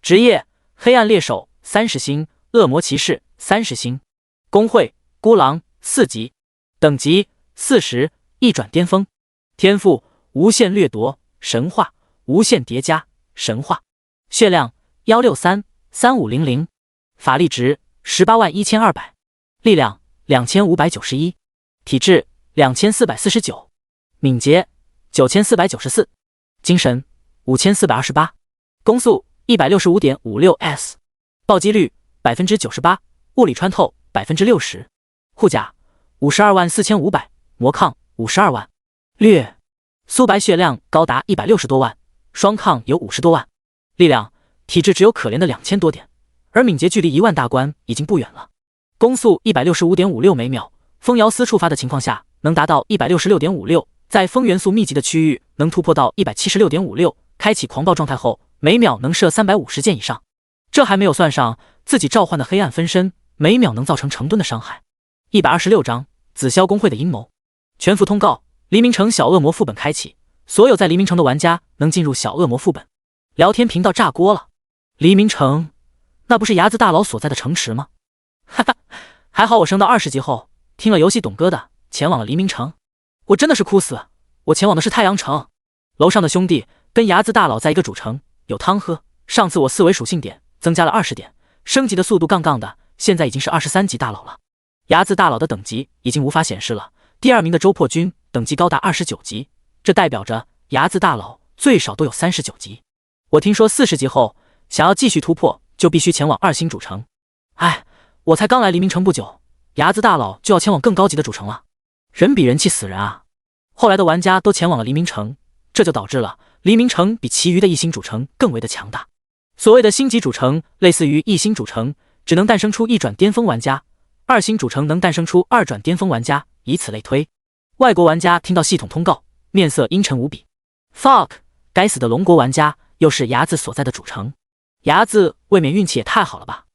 职业黑暗猎手30星，恶魔骑士30星，工会孤狼4级，等级40，一转巅峰，天赋无限掠夺神话，无限叠加神话，血量1633500，法力值181200，力量2591，体质2449，敏捷9494，精神5428，攻速165.56s， 暴击率98%，物理穿透60%，护甲524500，魔抗52万，略。苏白血量高达160多万，双抗有50多万，力量体质只有可怜的2000多点，而敏捷距离1万大关已经不远了。攻速165.56每秒，风摇丝触发的情况下能达到166.56，在风元素密集的区域能突破到176.56，开启狂暴状态后每秒能射350箭以上。这还没有算上自己召唤的黑暗分身，每秒能造成成吨的伤害。126章紫霄工会的阴谋。全服通告：黎明城小恶魔副本开启，所有在黎明城的玩家能进入小恶魔副本。聊天频道炸锅了。黎明城，那不是睚眦大佬所在的城池吗？哈哈，还好我升到20级后，听了游戏董哥的，前往了黎明城。我真的是哭死，我前往的是太阳城。楼上的兄弟跟睚眦大佬在一个主城，有汤喝。上次我4维属性点增加了20点，升级的速度杠杠的，现在已经是23级大佬了。睚眦大佬的等级已经无法显示了，第2名的周破军等级高达29级，这代表着睚眦大佬最少都有39级。我听说40级后想要继续突破，就必须前往2星主城。哎，我才刚来黎明城不久，睚眦大佬就要前往更高级的主城了，人比人气死人啊！后来的玩家都前往了黎明城，这就导致了黎明城比其余的1星主城更为的强大。所谓的星级主城，类似于1星主城，只能诞生出1转巅峰玩家，2星主城能诞生出2转巅峰玩家，以此类推。外国玩家听到系统通告，面色阴沉无比。fuck， 该死的龙国玩家又是睚眦所在的主城，睚眦未免运气也太好了吧？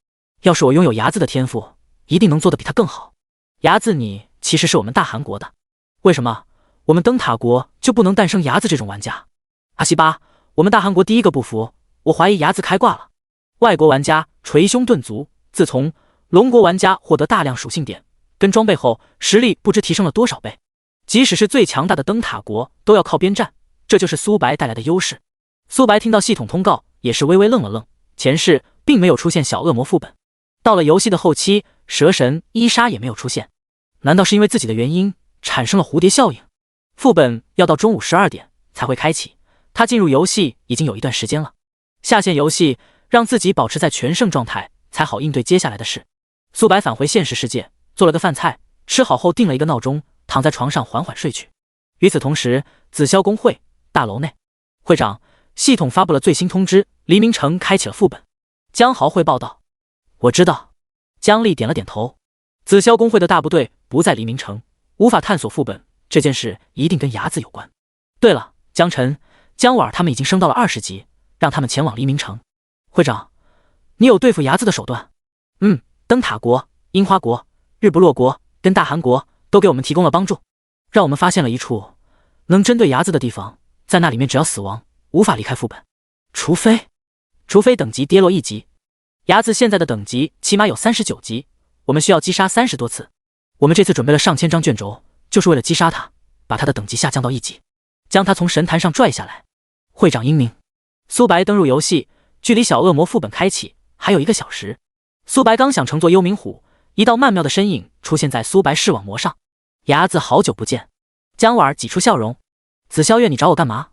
要是我拥有睚眦的天赋，一定能做得比他更好。睚眦你其实是我们大韩国的，为什么我们灯塔国就不能诞生睚眦这种玩家？阿西巴，我们大韩国第一个不服，我怀疑睚眦开挂了。外国玩家捶胸顿足，自从龙国玩家获得大量属性点跟装备后，实力不知提升了多少倍，即使是最强大的灯塔国都要靠边站，这就是苏白带来的优势。苏白听到系统通告，也是微微愣了愣，前世并没有出现小恶魔副本，到了游戏的后期，蛇神伊莎也没有出现，难道是因为自己的原因产生了蝴蝶效应？副本要到中午12点才会开启，他进入游戏已经有一段时间了，下线游戏让自己保持在全胜状态，才好应对接下来的事。苏白返回现实世界，做了个饭菜，吃好后定了一个闹钟，躺在床上缓缓睡去。与此同时，紫霄公会大楼内，会长，系统发布了最新通知，黎明城开启了副本。江豪汇报道。我知道。江丽点了点头。紫霄公会的大部队不在黎明城，无法探索副本，这件事一定跟伢子有关。对了，江晨、江婉他们已经升到了20级，让他们前往黎明城。会长，你有对付伢子的手段？灯塔国、樱花国、日不落国跟大韩国都给我们提供了帮助，让我们发现了一处能针对伢子的地方，在那里面只要死亡，无法离开副本，除非等级跌落1级。伢子现在的等级起码有39级，我们需要击杀30多次。我们这次准备了上千张卷轴，就是为了击杀他，把他的等级下降到1级，将他从神坛上拽下来。会长英明。苏白登入游戏，距离小恶魔副本开启还有1个小时。苏白刚想乘坐幽冥虎，一道曼妙的身影出现在苏白视网膜上。伢子好久不见。江婉挤出笑容。紫霄月，你找我干嘛？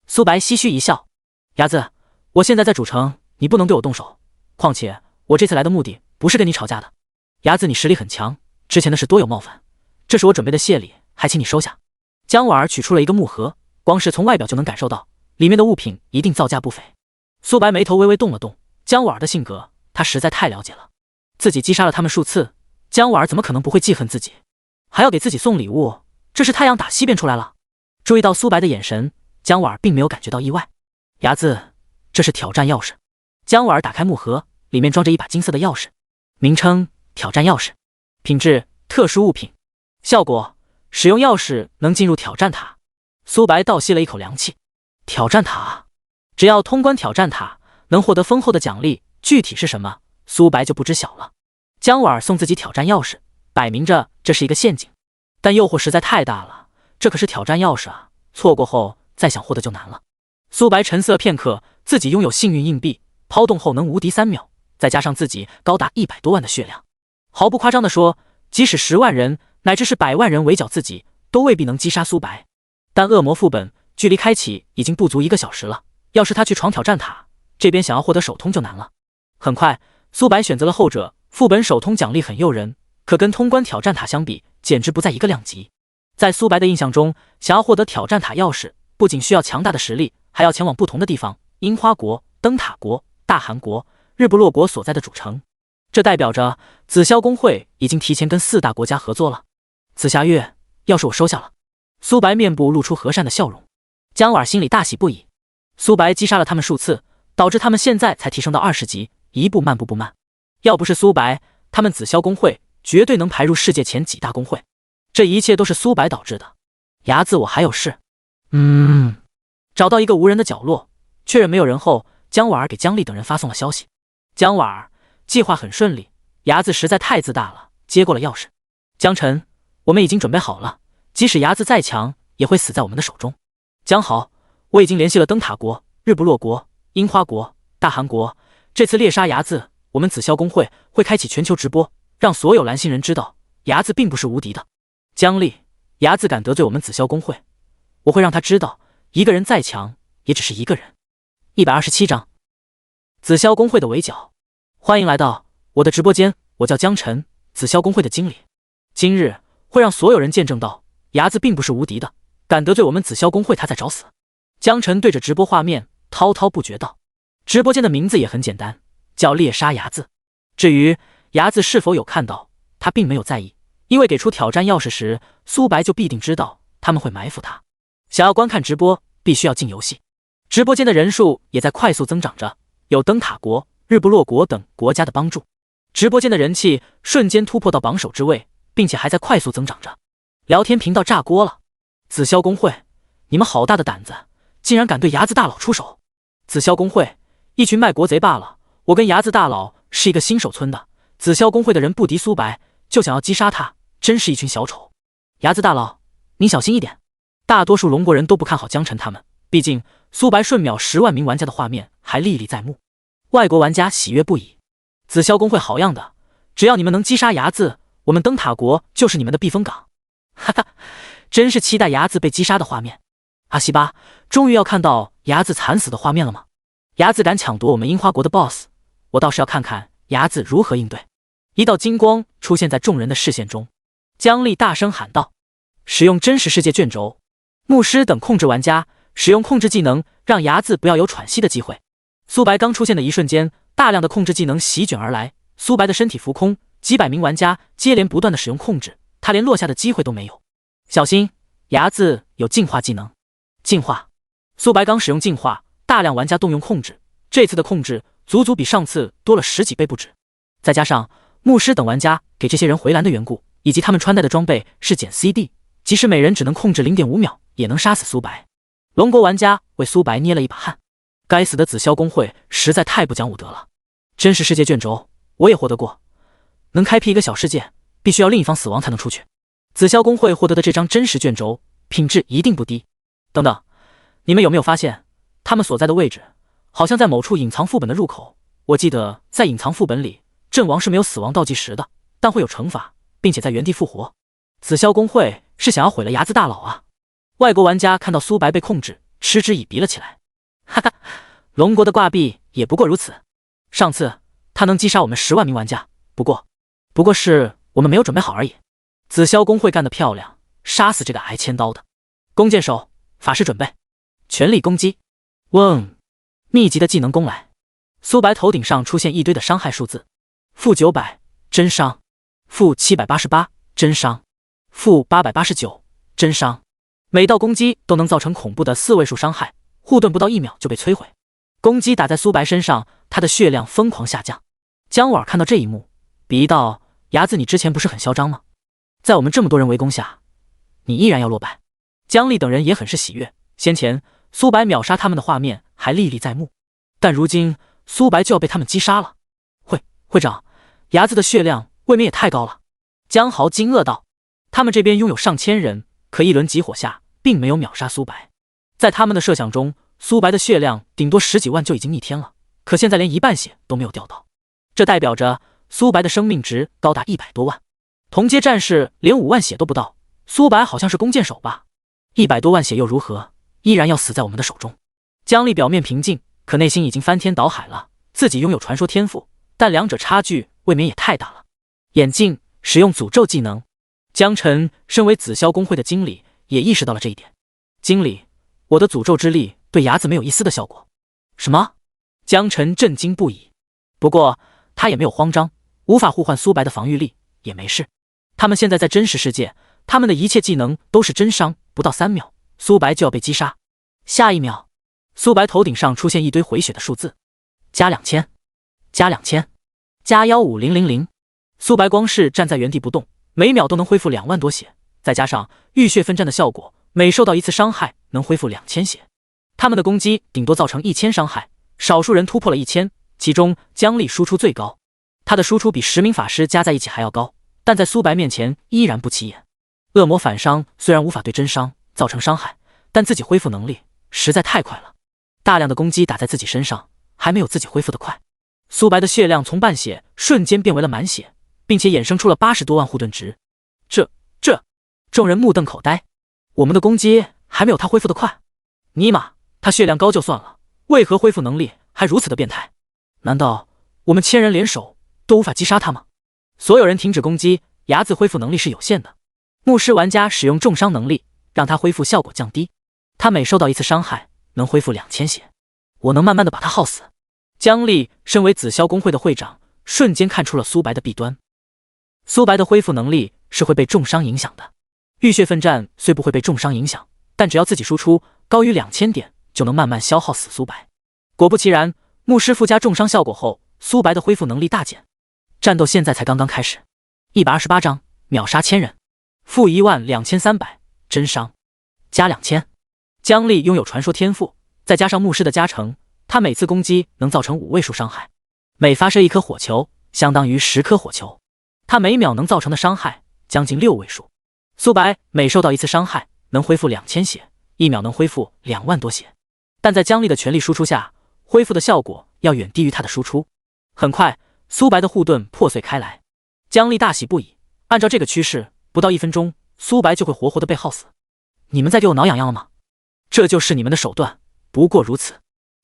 苏白唏嘘一笑。伢子，我现在在主城，你不能对我动手，况且我这次来的目的不是跟你吵架的。伢子，你实力很强，之前的事多有冒犯，这是我准备的谢礼，还请你收下。江婉取出了一个木盒，光是从外表就能感受到里面的物品一定造价不菲。苏白眉头微微动了动，江婉的性格他实在太了解了，自己击杀了他们数次，江婉怎么可能不会记恨自己，还要给自己送礼物，这是太阳打西边出来了。注意到苏白的眼神，江婉并没有感觉到意外。伢子，这是挑战钥匙。江婉打开木盒，里面装着一把金色的钥匙，名称挑战钥匙，品质特殊物品，效果使用钥匙能进入挑战塔。苏白倒吸了一口凉气。挑战塔，只要通关挑战塔能获得丰厚的奖励，具体是什么苏白就不知晓了。江婉送自己挑战钥匙，摆明着这是一个陷阱，但诱惑实在太大了，这可是挑战钥匙啊，错过后再想获得就难了。苏白沉思了片刻，自己拥有幸运硬币，抛动后能无敌3秒，再加上自己高达100多万的血量，毫不夸张地说，即使10万人乃至是100万人围剿自己，都未必能击杀苏白。但恶魔副本距离开启已经不足1个小时了，要是他去闯挑战塔，这边想要获得首通就难了。很快，苏白选择了后者，副本首通奖励很诱人，可跟通关挑战塔相比，简直不在一个量级。在苏白的印象中，想要获得挑战塔钥匙，不仅需要强大的实力，还要前往不同的地方，樱花国、灯塔国、大韩国、日不落国所在的主城。这代表着紫霄公会已经提前跟4大国家合作了。紫霞月，要是我收下了。苏白面部露出和善的笑容。江婉心里大喜不已。苏白击杀了他们数次，导致他们现在才提升到20级，一步慢步不慢。要不是苏白，他们紫霄公会绝对能排入世界前几大公会。这一切都是苏白导致的。伢子，我还有事。找到一个无人的角落，确认没有人后，江婉给江丽等人发送了消息。江婉，计划很顺利，伢子实在太自大了，接过了钥匙。江晨，我们已经准备好了，即使伢子再强，也会死在我们的手中。江豪，我已经联系了灯塔国、日不落国、樱花国、大韩国，这次猎杀伢子，我们紫霄公会会开启全球直播，让所有蓝星人知道伢子并不是无敌的。江丽，伢子敢得罪我们紫霄公会，我会让他知道，一个人再强，也只是一个人。127章，紫霄公会的围剿。欢迎来到我的直播间，我叫江晨，紫霄公会的经理。今日会让所有人见证到，伢子并不是无敌的，敢得罪我们紫霄公会，他在找死。江晨对着直播画面滔滔不绝道。直播间的名字也很简单，叫猎杀伢子。至于伢子是否有看到，他并没有在意，因为给出挑战钥匙时，苏白就必定知道他们会埋伏他。想要观看直播，必须要进游戏。直播间的人数也在快速增长着，有灯塔国、日不落国等国家的帮助，直播间的人气瞬间突破到榜首之位，并且还在快速增长着。聊天频道炸锅了！紫霄公会，你们好大的胆子，竟然敢对伢子大佬出手！紫霄公会，一群卖国贼罢了，我跟伢子大佬是一个新手村的，紫霄公会的人不敌苏白，就想要击杀他，真是一群小丑！伢子大佬，您小心一点！大多数龙国人都不看好江晨他们，毕竟苏白瞬秒10万名玩家的画面还历历在目，外国玩家喜悦不已。紫霄公会好样的，只要你们能击杀睚眦，我们灯塔国就是你们的避风港。哈哈，真是期待睚眦被击杀的画面。阿西巴，终于要看到睚眦惨死的画面了吗？睚眦敢抢夺我们樱花国的 BOSS， 我倒是要看看睚眦如何应对。一道金光出现在众人的视线中，姜丽大声喊道：“使用真实世界卷轴，牧师等控制玩家使用控制技能，让睚眦不要有喘息的机会。”苏白刚出现的一瞬间，大量的控制技能席卷而来，苏白的身体浮空，几百名玩家接连不断的使用控制，他连落下的机会都没有。小心，睚眦有净化技能。净化，苏白刚使用净化，大量玩家动用控制，这次的控制足足比上次多了10几倍不止。再加上牧师等玩家给这些人回蓝的缘故，以及他们穿戴的装备是减 CD， 即使每人只能控制 0.5 秒，也能杀死苏白。龙国玩家为苏白捏了一把汗，该死的紫霄公会实在太不讲武德了。真实世界卷轴我也获得过，能开辟一个小世界，必须要另一方死亡才能出去。紫霄公会获得的这张真实卷轴品质一定不低。等等，你们有没有发现他们所在的位置好像在某处隐藏副本的入口？我记得在隐藏副本里，阵亡是没有死亡倒计时的，但会有惩罚，并且在原地复活。紫霄公会是想要毁了睚眦大佬啊！外国玩家看到苏白被控制，嗤之以鼻了起来。哈哈，龙国的挂壁也不过如此。上次他能击杀我们10万名玩家，不过是我们没有准备好而已。紫霄公会干得漂亮，杀死这个挨千刀的。弓箭手，法师准备，全力攻击！嗡，密集的技能攻来。苏白头顶上出现一堆的伤害数字：负900真伤，负788真伤，负889真伤。每道攻击都能造成恐怖的4位数伤害，护盾不到1秒就被摧毁。攻击打在苏白身上，他的血量疯狂下降。姜婉看到这一幕，鄙夷道：“睚眦，你之前不是很嚣张吗？在我们这么多人围攻下，你依然要落败。”姜丽等人也很是喜悦，先前苏白秒杀他们的画面还历历在目，但如今苏白就要被他们击杀了。会长，睚眦的血量未免也太高了。姜豪惊愕道：“他们这边拥有上千人，可一轮集火下，并没有秒杀苏白。在他们的设想中，苏白的血量顶多10几万就已经逆天了，可现在连1半血都没有掉到，这代表着苏白的生命值高达100多万。同阶战士连5万血都不到，苏白好像是弓箭手吧？100多万血又如何？依然要死在我们的手中。”姜丽表面平静，可内心已经翻天倒海了。自己拥有传说天赋，但两者差距未免也太大了。眼镜使用诅咒技能，江晨身为紫霄公会的经理也意识到了这一点。经理，我的诅咒之力对睚眦没有一丝的效果。什么？江晨震惊不已。不过他也没有慌张，无法互换苏白的防御力也没事。他们现在在真实世界，他们的一切技能都是真伤，不到3秒，苏白就要被击杀。下一秒，苏白头顶上出现一堆回血的数字，加2000，加2000，加15000。苏白光是站在原地不动，每秒都能恢复2万多血，再加上浴血奋战的效果，每受到1次伤害能恢复2000血。他们的攻击顶多造成1000伤害，少数人突破了1000，其中姜丽输出最高，他的输出比10名法师加在一起还要高，但在苏白面前依然不起眼。恶魔反伤虽然无法对真伤造成伤害，但自己恢复能力实在太快了，大量的攻击打在自己身上，还没有自己恢复的快。苏白的血量从半血瞬间变为了满血，并且衍生出了80多万护盾值。这，众人目瞪口呆。我们的攻击还没有他恢复的快。尼玛，他血量高就算了，为何恢复能力还如此的变态？难道我们千人联手都无法击杀他吗？所有人停止攻击，睚眦恢复能力是有限的。牧师玩家使用重伤能力，让他恢复效果降低。他每受到1次伤害，能恢复2000血。我能慢慢的把他耗死。姜丽身为紫霄公会的会长，瞬间看出了苏白的弊端。苏白的恢复能力是会被重伤影响的。浴血奋战虽不会被重伤影响，但只要自己输出高于2000点，就能慢慢消耗死苏白。果不其然，牧师附加重伤效果后，苏白的恢复能力大减。战斗现在才刚刚开始。128章秒杀千人，负12300真伤，加2000。姜丽拥有传说天赋，再加上牧师的加成，他每次攻击能造成5位数伤害，每发射1颗火球相当于10颗火球，他每秒能造成的伤害将近6位数。苏白每受到1次伤害能恢复2000血，1秒能恢复2万多血。但在姜丽的全力输出下，恢复的效果要远低于他的输出。很快，苏白的护盾破碎开来，姜丽大喜不已。按照这个趋势，不到1分钟，苏白就会活活的被耗死。你们在给我挠痒痒了吗？这就是你们的手段，不过如此。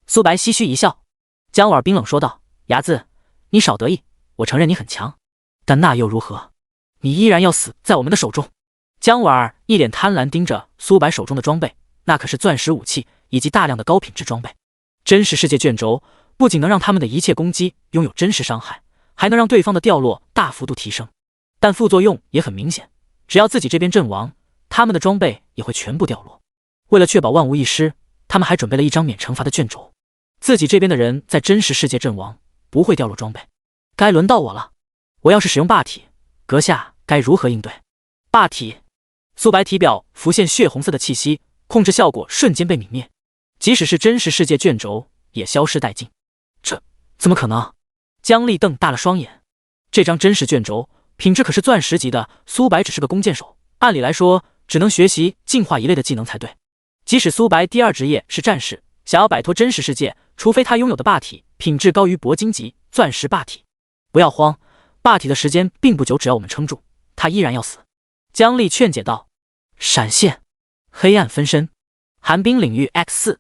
苏白唏嘘一笑。姜婉冰冷说道：“伢子，你少得意，我承认你很强，但那又如何？你依然要死在我们的手中。”姜婉一脸贪婪盯着苏白手中的装备，那可是钻石武器以及大量的高品质装备。真实世界卷轴不仅能让他们的一切攻击拥有真实伤害，还能让对方的掉落大幅度提升。但副作用也很明显，只要自己这边阵亡，他们的装备也会全部掉落。为了确保万无一失，他们还准备了一张免惩罚的卷轴，自己这边的人在真实世界阵亡不会掉落装备。该轮到我了，我要是使用霸体，阁下该如何应对？霸体，苏白体表浮现血红色的气息，控制效果瞬间被泯灭，即使是真实世界卷轴也消失殆尽。这怎么可能？姜丽瞪大了双眼，这张真实卷轴品质可是钻石级的，苏白只是个弓箭手，按理来说只能学习进化一类的技能才对。即使苏白第二职业是战士，想要摆脱真实世界，除非他拥有的霸体品质高于铂金级钻石霸体。不要慌，霸体的时间并不久，只要我们撑住，他依然要死。姜丽劝解道。闪现，黑暗分身，寒冰领域 X4，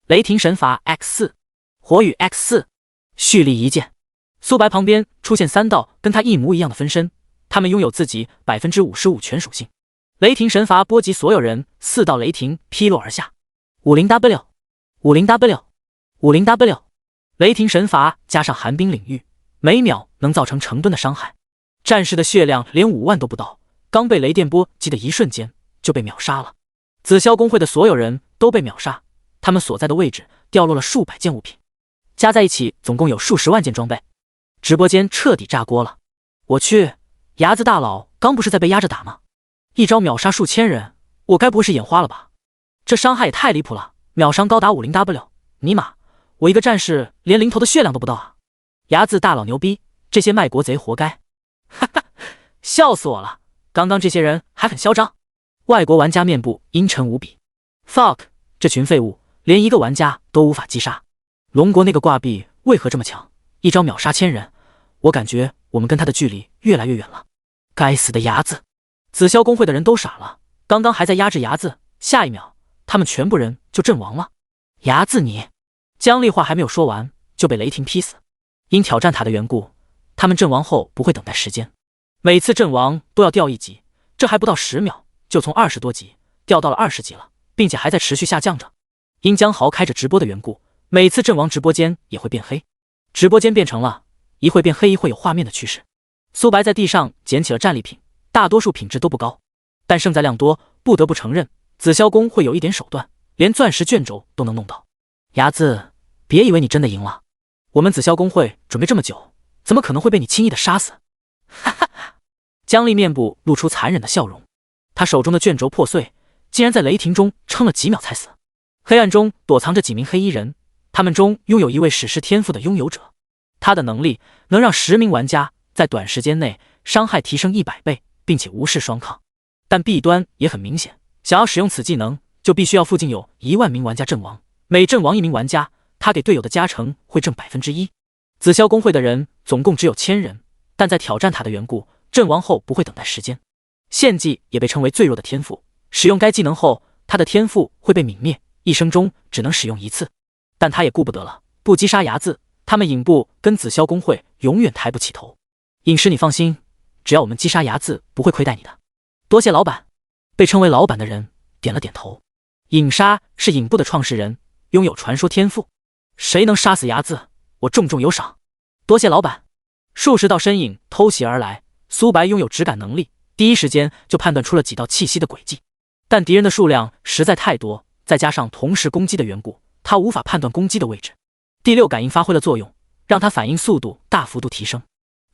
雷霆神罚 X4， 火雨 X4， 蓄力一剑。苏白旁边出现3道跟他一模一样的分身，他们拥有自己 55% 全属性。雷霆神罚波及所有人，4道雷霆劈落而下。50W， 50W， 50W， 雷霆神罚加上寒冰领域，每秒能造成成吨的伤害。战士的血量连5万都不到，刚被雷电波击的一瞬间就被秒杀了。紫霄公会的所有人都被秒杀，他们所在的位置掉落了数百件物品，加在一起总共有数十万件装备。直播间彻底炸锅了。我去，牙子大佬刚不是在被压着打吗？一招秒杀数千人，我该不会是眼花了吧？这伤害也太离谱了，秒伤高达 50W， 尼玛，我一个战士连零头的血量都不到啊！牙子大佬牛逼，这些卖国贼活该！哈哈，笑死我了！刚刚这些人还很嚣张。外国玩家面部阴沉无比 ，fuck， 这群废物连一个玩家都无法击杀。龙国那个挂壁为何这么强？一招秒杀1000人，我感觉我们跟他的距离越来越远了。该死的牙子！紫霄公会的人都傻了，刚刚还在压制牙子，下一秒他们全部人就阵亡了。牙子你！姜丽话还没有说完，就被雷霆劈死。因挑战塔的缘故，他们阵亡后不会等待时间，每次阵亡都要掉1级，这还不到10秒，就从20多级掉到了20级了，并且还在持续下降着。因姜豪开着直播的缘故，每次阵亡直播间也会变黑，直播间变成了一会变黑一会有画面的趋势。苏白在地上捡起了战利品，大多数品质都不高，但胜在量多，不得不承认紫霄宫会有一点手段，连钻石卷轴都能弄到。牙子，别以为你真的赢了，我们紫霄宫会准备这么久，怎么可能会被你轻易的杀死？哈哈哈！姜丽面部露出残忍的笑容，他手中的卷轴破碎，竟然在雷霆中撑了几秒才死。黑暗中躲藏着几名黑衣人，他们中拥有一位史诗天赋的拥有者，他的能力能让10名玩家在短时间内伤害提升100倍，并且无视双抗。但弊端也很明显，想要使用此技能，就必须要附近有1万名玩家阵亡，每阵亡1名玩家，他给队友的加成会挣 1%。紫霄公会的人总共只有1000人，但在挑战塔的缘故，阵亡后不会等待时间。献祭也被称为最弱的天赋，使用该技能后，他的天赋会被泯灭，一生中只能使用1次。但他也顾不得了，不击杀牙子，他们影部跟紫霄公会永远抬不起头。影师你放心，只要我们击杀牙子，不会亏待你的。多谢老板。被称为老板的人点了点头。影杀是影部的创始人，拥有传说天赋，谁能杀死牙子，我重重有赏。多谢老板。数十道身影偷袭而来，苏白拥有直感能力，第一时间就判断出了几道气息的轨迹，但敌人的数量实在太多，再加上同时攻击的缘故，他无法判断攻击的位置。第6感应发挥了作用，让他反应速度大幅度提升。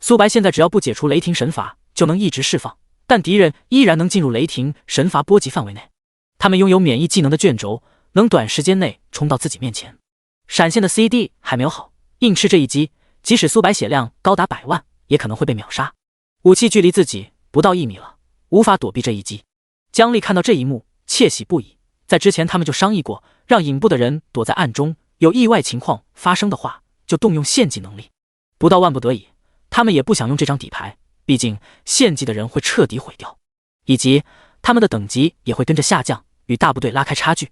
苏白现在只要不解除雷霆神罚，就能一直释放，但敌人依然能进入雷霆神罚波及范围内。他们拥有免疫技能的卷轴，能短时间内冲到自己面前。闪现的 CD 还没有好，硬吃这一击，即使苏白血量高达100万，也可能会被秒杀。武器距离自己不到1米了，无法躲避这一击。姜丽看到这一幕，窃喜不已。在之前他们就商议过，让影部的人躲在暗中，有意外情况发生的话，就动用献祭能力。不到万不得已，他们也不想用这张底牌，毕竟献祭的人会彻底毁掉，以及他们的等级也会跟着下降，与大部队拉开差距。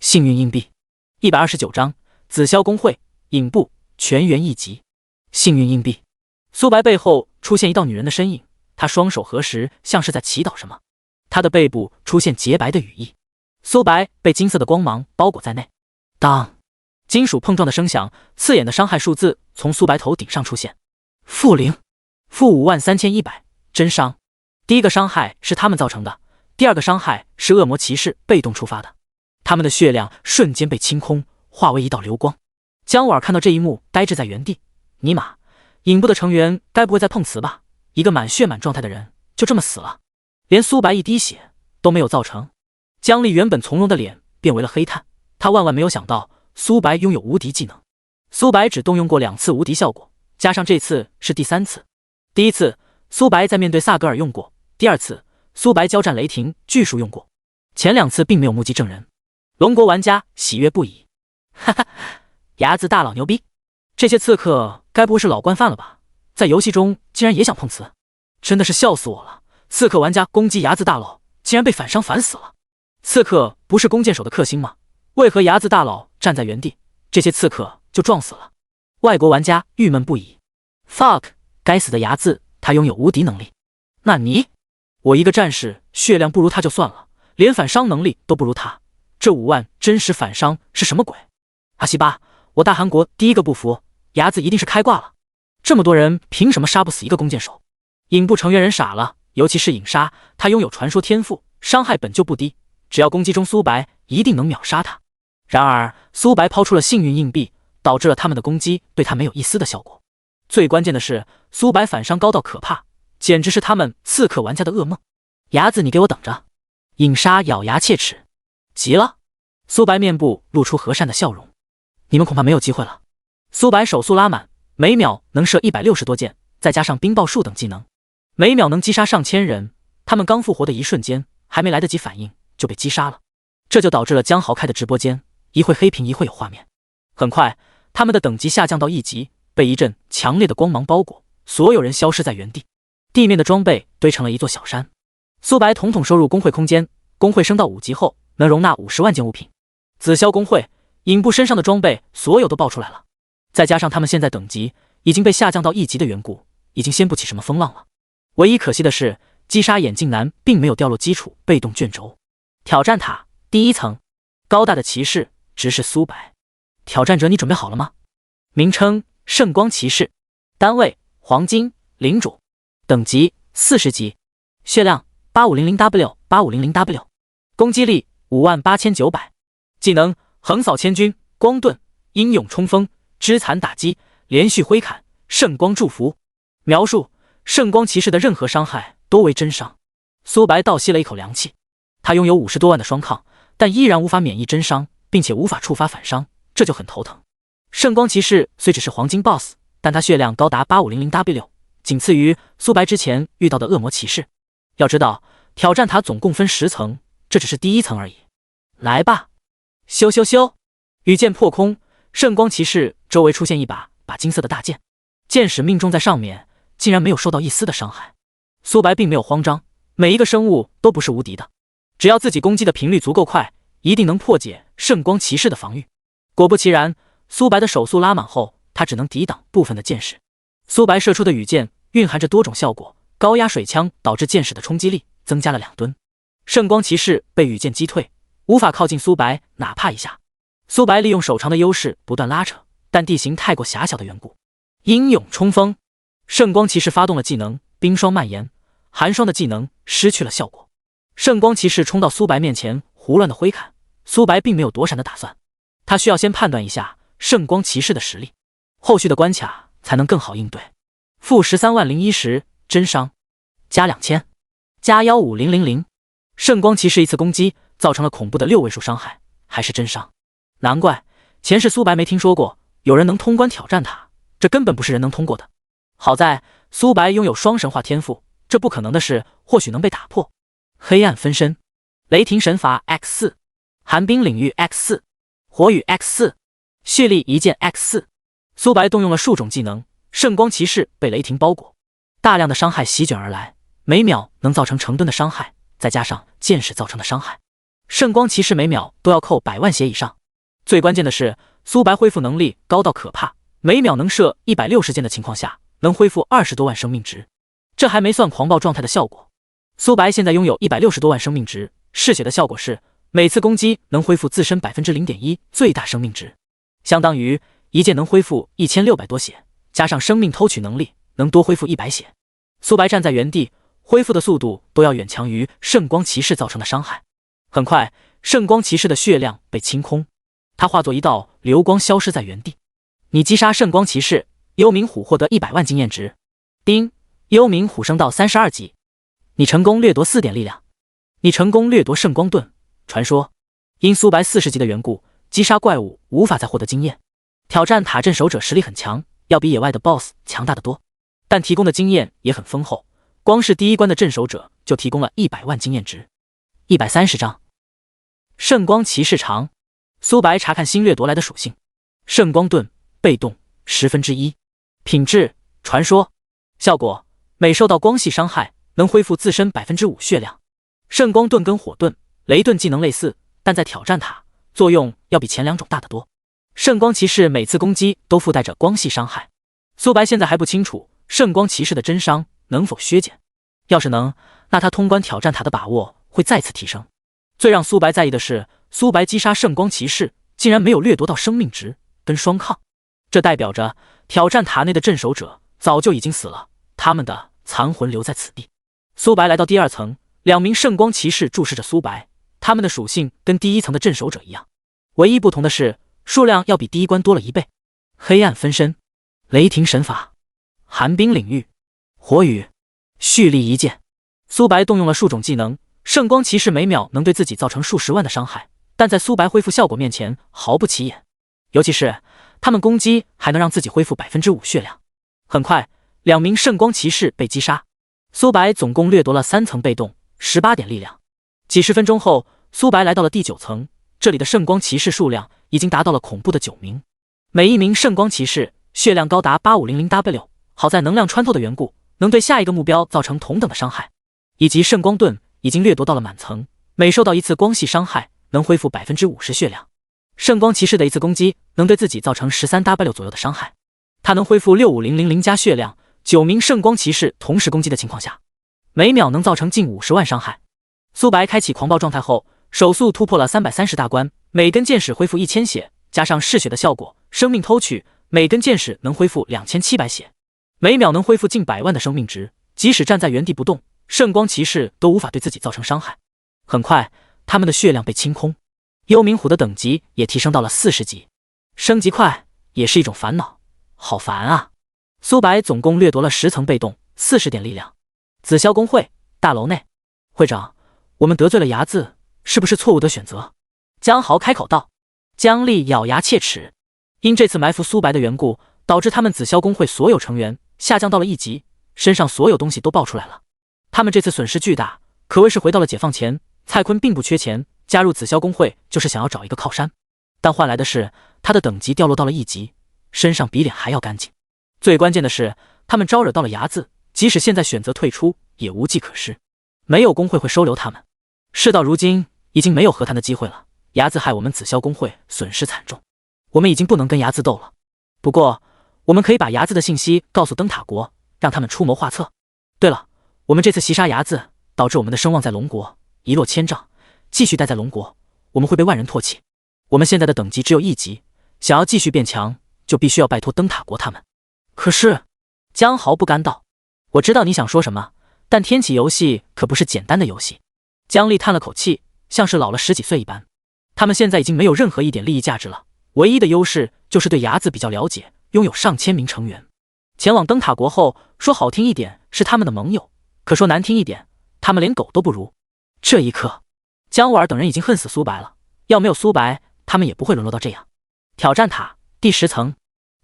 幸运硬币129章，紫霄工会影部全员1级。幸运硬币，苏白背后出现一道女人的身影，她双手合十，像是在祈祷什么。她的背部出现洁白的羽翼，苏白被金色的光芒包裹在内。当金属碰撞的声响，刺眼的伤害数字从苏白头顶上出现。-0，-53100，真伤。第一个伤害是他们造成的，第二个伤害是恶魔骑士被动触发的。他们的血量瞬间被清空，化为一道流光。姜婉看到这一幕，呆滞在原地。尼玛，影部的成员该不会在碰瓷吧？一个满血满状态的人就这么死了，连苏白一滴血都没有造成。姜丽原本从容的脸变为了黑炭，他万万没有想到苏白拥有无敌技能。苏白只动用过2次无敌效果，加上这次是第3次。第一次苏白在面对萨格尔用过，第二次苏白交战雷霆巨树用过，前2次并没有目击证人。龙国玩家喜悦不已，哈哈，牙子大佬牛逼！这些刺客该不会是老惯犯了吧？在游戏中竟然也想碰瓷，真的是笑死我了！刺客玩家攻击牙子大佬，竟然被反伤反死了。刺客不是弓箭手的克星吗？为何牙子大佬站在原地，这些刺客就撞死了？外国玩家郁闷不已。fuck， 该死的牙子，他拥有无敌能力。那你，我一个战士血量不如他就算了，连反伤能力都不如他。这5万真实反伤是什么鬼？阿西巴，我大韩国第一个不服，牙子一定是开挂了。这么多人凭什么杀不死一个弓箭手？影部成员人傻了，尤其是影杀，他拥有传说天赋，伤害本就不低，只要攻击中苏白一定能秒杀他。然而苏白抛出了幸运硬币，导致了他们的攻击对他没有一丝的效果。最关键的是苏白反伤高到可怕，简直是他们刺客玩家的噩梦。牙子你给我等着！影杀咬牙切齿，急了。苏白面部露出和善的笑容，你们恐怕没有机会了。苏白手速拉满，每秒能射160多箭，再加上冰雹术等技能，每秒能击杀上千人。他们刚复活的一瞬间，还没来得及反应就被击杀了，这就导致了姜豪开的直播间一会黑屏一会有画面。很快他们的等级下降到1级，被一阵强烈的光芒包裹，所有人消失在原地，地面的装备堆成了一座小山。苏白统统收入工会空间，工会升到5级后能容纳50万件物品。紫霄工会影部身上的装备所有都爆出来了，再加上他们现在等级已经被下降到1级的缘故，已经掀不起什么风浪了。唯一可惜的是击杀眼镜男并没有掉落基础被动卷轴。挑战塔第1层，高大的骑士直视苏白。挑战者你准备好了吗？名称圣光骑士，单位黄金领主，等级40级，血量 8500W， 攻击力58900，技能横扫千军，光盾，英勇冲锋，肢残打击，连续挥砍，圣光祝福。描述：圣光骑士的任何伤害多为真伤。苏白倒吸了一口凉气，他拥有50多万的双抗，但依然无法免疫真伤，并且无法触发反伤，这就很头疼。圣光骑士虽只是黄金 BOSS， 但他血量高达 8500W， 仅次于苏白之前遇到的恶魔骑士。要知道挑战塔总共分10层，这只是第1层而已。来吧，咻咻咻！羽箭破空，圣光骑士周围出现一把金色的大剑，箭矢命中在上面，竟然没有受到一丝的伤害。苏白并没有慌张，每一个生物都不是无敌的，只要自己攻击的频率足够快，一定能破解圣光骑士的防御。果不其然，苏白的手速拉满后，他只能抵挡部分的箭矢。苏白射出的羽箭蕴含着多种效果，高压水枪导致箭矢的冲击力增加了2吨。圣光骑士被羽箭击退，无法靠近苏白哪怕一下。苏白利用手长的优势不断拉扯，但地形太过狭小的缘故。英勇冲锋，圣光骑士发动了技能冰霜蔓延，寒霜的技能失去了效果。圣光骑士冲到苏白面前胡乱的挥砍，苏白并没有躲闪的打算，他需要先判断一下圣光骑士的实力，后续的关卡才能更好应对。-130010真伤，加2000，加15000。圣光骑士一次攻击造成了恐怖的6位数伤害，还是真伤。难怪前世苏白没听说过有人能通关挑战塔，这根本不是人能通过的。好在苏白拥有双神话天赋，这不可能的事或许能被打破。黑暗分身，雷霆神罚 X4， 寒冰领域 X4，火雨 X4，蓄力一剑 X4。苏白动用了数种技能，圣光骑士被雷霆包裹，大量的伤害席卷而来，每秒能造成成吨的伤害，再加上箭矢造成的伤害，圣光骑士每秒都要扣100万血以上。最关键的是，苏白恢复能力高到可怕，每秒能射160箭的情况下，能恢复20多万生命值。这还没算狂暴状态的效果。苏白现在拥有160多万生命值，嗜血的效果是每次攻击能恢复自身 0.1% 最大生命值，相当于一剑能恢复1600多血，加上生命偷取能力，能多恢复100血。苏白站在原地，恢复的速度都要远强于圣光骑士造成的伤害。很快，圣光骑士的血量被清空，他化作一道流光消失在原地。你击杀圣光骑士，幽冥虎获得100万经验值。丁，幽冥虎升到32级。你成功掠夺4点力量。你成功掠夺圣光盾。传说，因苏白40级的缘故，击杀怪物无法再获得经验。挑战塔镇守者实力很强，要比野外的 BOSS 强大得多，但提供的经验也很丰厚。光是第一关的镇守者就提供了100万经验值。130章。圣光骑士长。苏白查看新掠夺来的属性：圣光盾，被动1/10。品质：传说。效果：每受到光系伤害，能恢复自身 5% 血量。圣光盾跟火盾、雷盾技能类似，但在挑战塔作用要比前两种大得多。圣光骑士每次攻击都附带着光系伤害。苏白现在还不清楚圣光骑士的真伤能否削减，要是能，那他通关挑战塔的把握会再次提升。最让苏白在意的是，苏白击杀圣光骑士竟然没有掠夺到生命值跟双抗，这代表着挑战塔内的镇守者早就已经死了，他们的残魂留在此地。苏白来到第2层，2名圣光骑士注视着苏白，他们的属性跟第1层的镇守者一样，唯一不同的是数量要比第1关多了1倍。黑暗分身、雷霆神法、寒冰领域、火雨、蓄力一剑。苏白动用了数种技能，圣光骑士每秒能对自己造成数十万的伤害，但在苏白恢复效果面前毫不起眼，尤其是他们攻击还能让自己恢复 5% 血量。很快，2名圣光骑士被击杀。苏白总共掠夺了3层被动18点力量。几十分钟后，苏白来到了第9层，这里的圣光骑士数量已经达到了恐怖的9名，每一名圣光骑士血量高达 8500W， 好在能量穿透的缘故，能对下一个目标造成同等的伤害。以及圣光盾已经掠夺到了满层，每受到1次光系伤害能恢复 50% 血量。圣光骑士的1次攻击能对自己造成 13W 左右的伤害，他能恢复65000加血量。9名圣光骑士同时攻击的情况下，每秒能造成近50万伤害。苏白开启狂暴状态后，手速突破了330大关，每根箭矢恢复1000血，加上嗜血的效果，生命偷取，每根箭矢能恢复2700血，每秒能恢复近100万的生命值。即使站在原地不动，圣光骑士都无法对自己造成伤害。很快，他们的血量被清空。幽冥虎的等级也提升到了40级，升级快也是一种烦恼，好烦啊！苏白总共掠夺了10层被动40点力量。紫霄公会大楼内，会长，我们得罪了睚眦，是不是错误的选择？江豪开口道。江丽咬牙切齿，因这次埋伏苏白的缘故，导致他们紫霄公会所有成员下降到了1级，身上所有东西都爆出来了。他们这次损失巨大，可谓是回到了解放前。蔡坤并不缺钱，加入紫霄公会就是想要找一个靠山，但换来的是他的等级掉落到了1级，身上比脸还要干净。最关键的是，他们招惹到了睚眦，即使现在选择退出，也无计可施，没有公会会收留他们。事到如今，已经没有和谈的机会了。睚眦害我们紫霄公会损失惨重，我们已经不能跟睚眦斗了。不过，我们可以把睚眦的信息告诉灯塔国，让他们出谋划策。对了，我们这次袭杀睚眦，导致我们的声望在龙国一落千丈，继续待在龙国，我们会被万人唾弃。我们现在的等级只有1级，想要继续变强，就必须要拜托灯塔国他们。可是，江豪不甘道：“我知道你想说什么，但天启游戏可不是简单的游戏。”江丽叹了口气，像是老了10几岁一般。他们现在已经没有任何一点利益价值了，唯一的优势就是对睚眦比较了解，拥有上千名成员。前往灯塔国后，说好听一点是他们的盟友，可说难听一点，他们连狗都不如。这一刻，江婉等人已经恨死苏白了，要没有苏白，他们也不会沦落到这样。挑战塔第10层，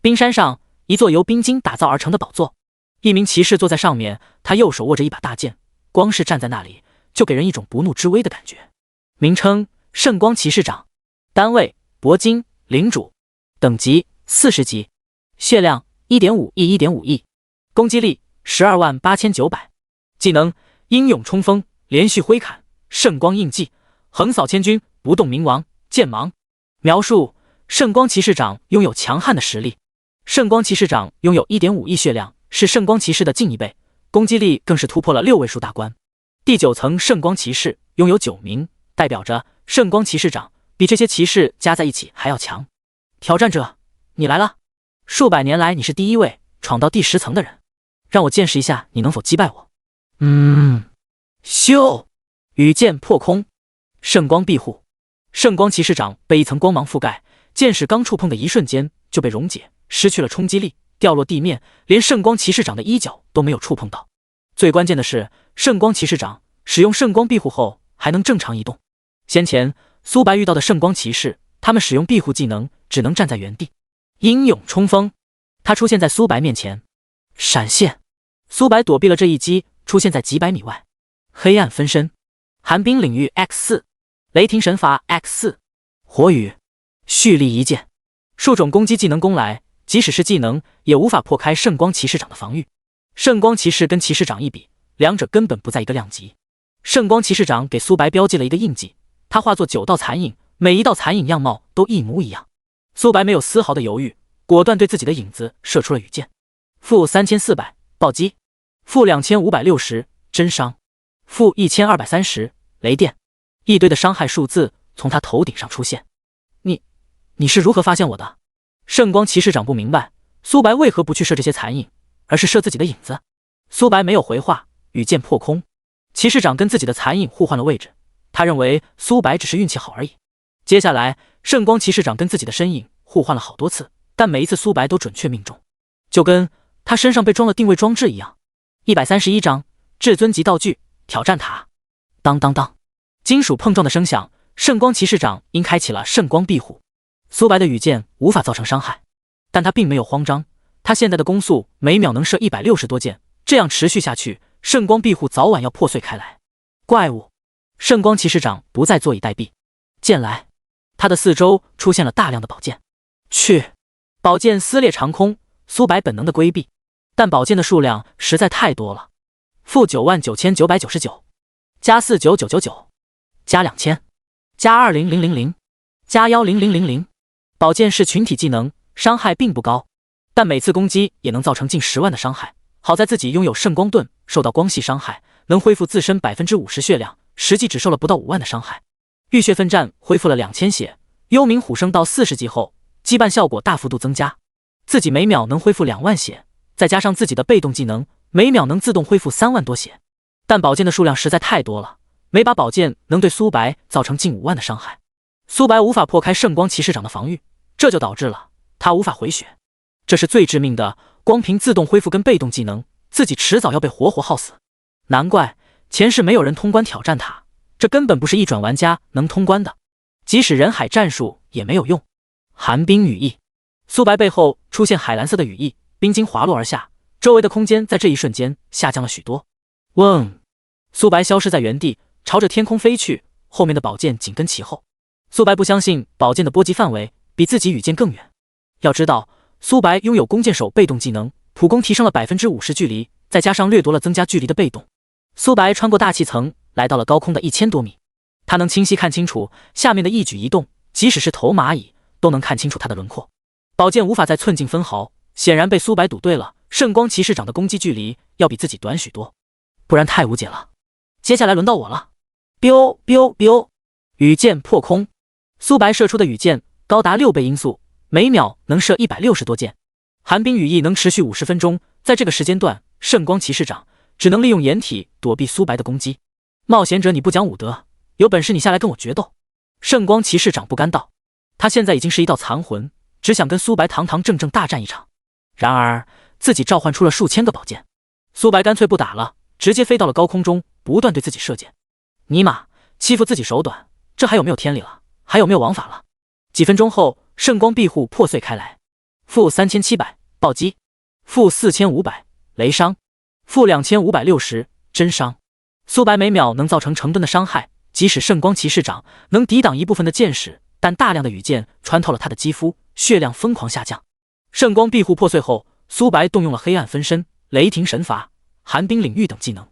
冰山上，一座由冰晶打造而成的宝座，一名骑士坐在上面，他右手握着一把大剑，光是站在那里就给人一种不怒之威的感觉。名称：圣光骑士长，单位铂金领主，等级40级，血量1.5亿1.5亿，攻击力128900，技能英勇冲锋，连续挥砍，圣光印记，横扫千军，不动明王，剑芒。描述：圣光骑士长拥有强悍的实力，圣光骑士长拥有1.5亿血量，是圣光骑士的近1倍，攻击力更是突破了6位数大关。第9层圣光骑士拥有9名，代表着圣光骑士长比这些骑士加在一起还要强。挑战者，你来了！数百年来，你是第一位闯到第10层的人，让我见识一下你能否击败我。咻！羽箭破空，圣光庇护。圣光骑士长被一层光芒覆盖，箭矢刚触碰的一瞬间就被溶解，失去了冲击力，掉落地面，连圣光骑士长的衣角都没有触碰到。最关键的是，圣光骑士长使用圣光庇护后还能正常移动。先前苏白遇到的圣光骑士，他们使用庇护技能只能站在原地。英勇冲锋，他出现在苏白面前，闪现，苏白躲避了这一击，出现在几百米外。黑暗分身，寒冰领域 X4， 雷霆神罚 X4， 火雨，蓄力一剑，数种攻击技能攻来，即使是技能也无法破开圣光骑士长的防御。圣光骑士跟骑士长一比，两者根本不在一个量级。圣光骑士长给苏白标记了一个印记，他化作9道残影，每一道残影样貌都一模一样。苏白没有丝毫的犹豫，果断对自己的影子射出了羽箭。负3400暴击，负2560真伤，负1230雷电。一堆的伤害数字从他头顶上出现。你是如何发现我的？圣光骑士长不明白苏白为何不去射这些残影，而是射自己的影子。苏白没有回话，羽箭破空。骑士长跟自己的残影互换了位置，他认为苏白只是运气好而已。接下来圣光骑士长跟自己的身影互换了好多次，但每一次苏白都准确命中，就跟他身上被装了定位装置一样。131章至尊级道具挑战塔。当当当，金属碰撞的声响，圣光骑士长因开启了圣光庇护，苏白的羽箭无法造成伤害，但他并没有慌张。他现在的攻速每秒能射160多箭，这样持续下去，圣光庇护早晚要破碎开来。怪物，圣光骑士长不再坐以待毙，剑来！他的四周出现了大量的宝剑，宝剑撕裂长空，苏白本能的规避，但宝剑的数量实在太多了。负99999，加49999，加2000，加20000，加10000。宝剑是群体技能，伤害并不高，但每次攻击也能造成近10万的伤害。好在自己拥有圣光盾，受到光系伤害能恢复自身 50% 血量，实际只受了不到5万的伤害。浴血奋战恢复了2000血，幽冥虎升到40级后，羁绊效果大幅度增加，自己每秒能恢复2万血，再加上自己的被动技能，每秒能自动恢复3万多血。但宝剑的数量实在太多了，每把宝剑能对苏白造成近5万的伤害。苏白无法破开圣光骑士长的防御，这就导致了他无法回血，这是最致命的。光凭自动恢复跟被动技能，自己迟早要被活活耗死。难怪前世没有人通关挑战塔，这根本不是一转玩家能通关的，即使人海战术也没有用。寒冰羽翼，苏白背后出现海蓝色的羽翼，冰晶滑落而下，周围的空间在这一瞬间下降了许多。嗡！苏白消失在原地，朝着天空飞去，后面的宝剑紧跟其后。苏白不相信宝剑的波及范围比自己羽箭更远。要知道，苏白拥有弓箭手被动技能，普攻提升了 50% 距离，再加上掠夺了增加距离的被动。苏白穿过大气层，来到了高空的1000多米，他能清晰看清楚下面的一举一动，即使是头蚂蚁都能看清楚他的轮廓。宝剑无法再寸进分毫，显然被苏白赌对了，圣光骑士长的攻击距离要比自己短许多，不然太无解了。接下来轮到我了。biu biu biu， 羽箭破空，苏白射出的羽箭高达6倍音速，每秒能射160多箭。寒冰羽翼能持续50分钟，在这个时间段，圣光骑士长只能利用掩体躲避苏白的攻击。冒险者，你不讲武德，有本事你下来跟我决斗！圣光骑士长不甘道，他现在已经是一道残魂，只想跟苏白堂堂正正大战一场。然而自己召唤出了数千个宝剑，苏白干脆不打了，直接飞到了高空中，不断对自己射箭。尼玛，欺负自己手短，这还有没有天理了？还有没有王法了？几分钟后，圣光庇护破碎开来。负3700暴击，负4500雷伤，负2560真伤。苏白每秒能造成成吨的伤害，即使圣光骑士长能抵挡一部分的箭矢，但大量的羽箭穿透了他的肌肤，血量疯狂下降。圣光庇护破碎后，苏白动用了黑暗分身、雷霆神罚、寒冰领域等技能。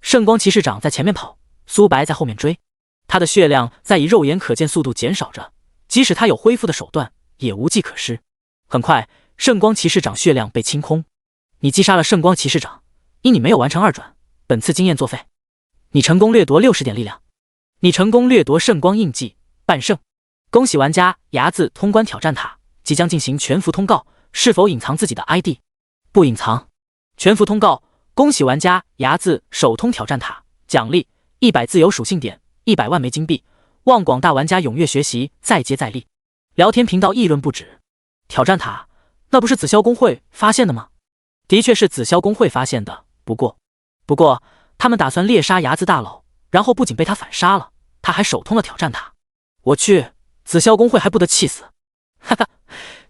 圣光骑士长在前面跑，苏白在后面追。他的血量在以肉眼可见速度减少着，即使他有恢复的手段，也无计可施。很快，圣光骑士长血量被清空。你击杀了圣光骑士长，因你没有完成2转，本次经验作废。你成功掠夺60点力量。你成功掠夺圣光印记，半胜。恭喜玩家牙子通关挑战塔，即将进行全服通告，是否隐藏自己的 ID？ 不隐藏。全服通告，恭喜玩家牙子首通挑战塔，奖励100自由属性点，100万枚金币，望广大玩家踊跃学习，再接再厉。聊天频道议论不止。挑战塔，那不是紫霄公会发现的吗？的确是紫霄公会发现的，不过他们打算猎杀牙子大佬，然后不仅被他反杀了，他还首通了挑战塔。我去，紫霄公会还不得气死？哈哈，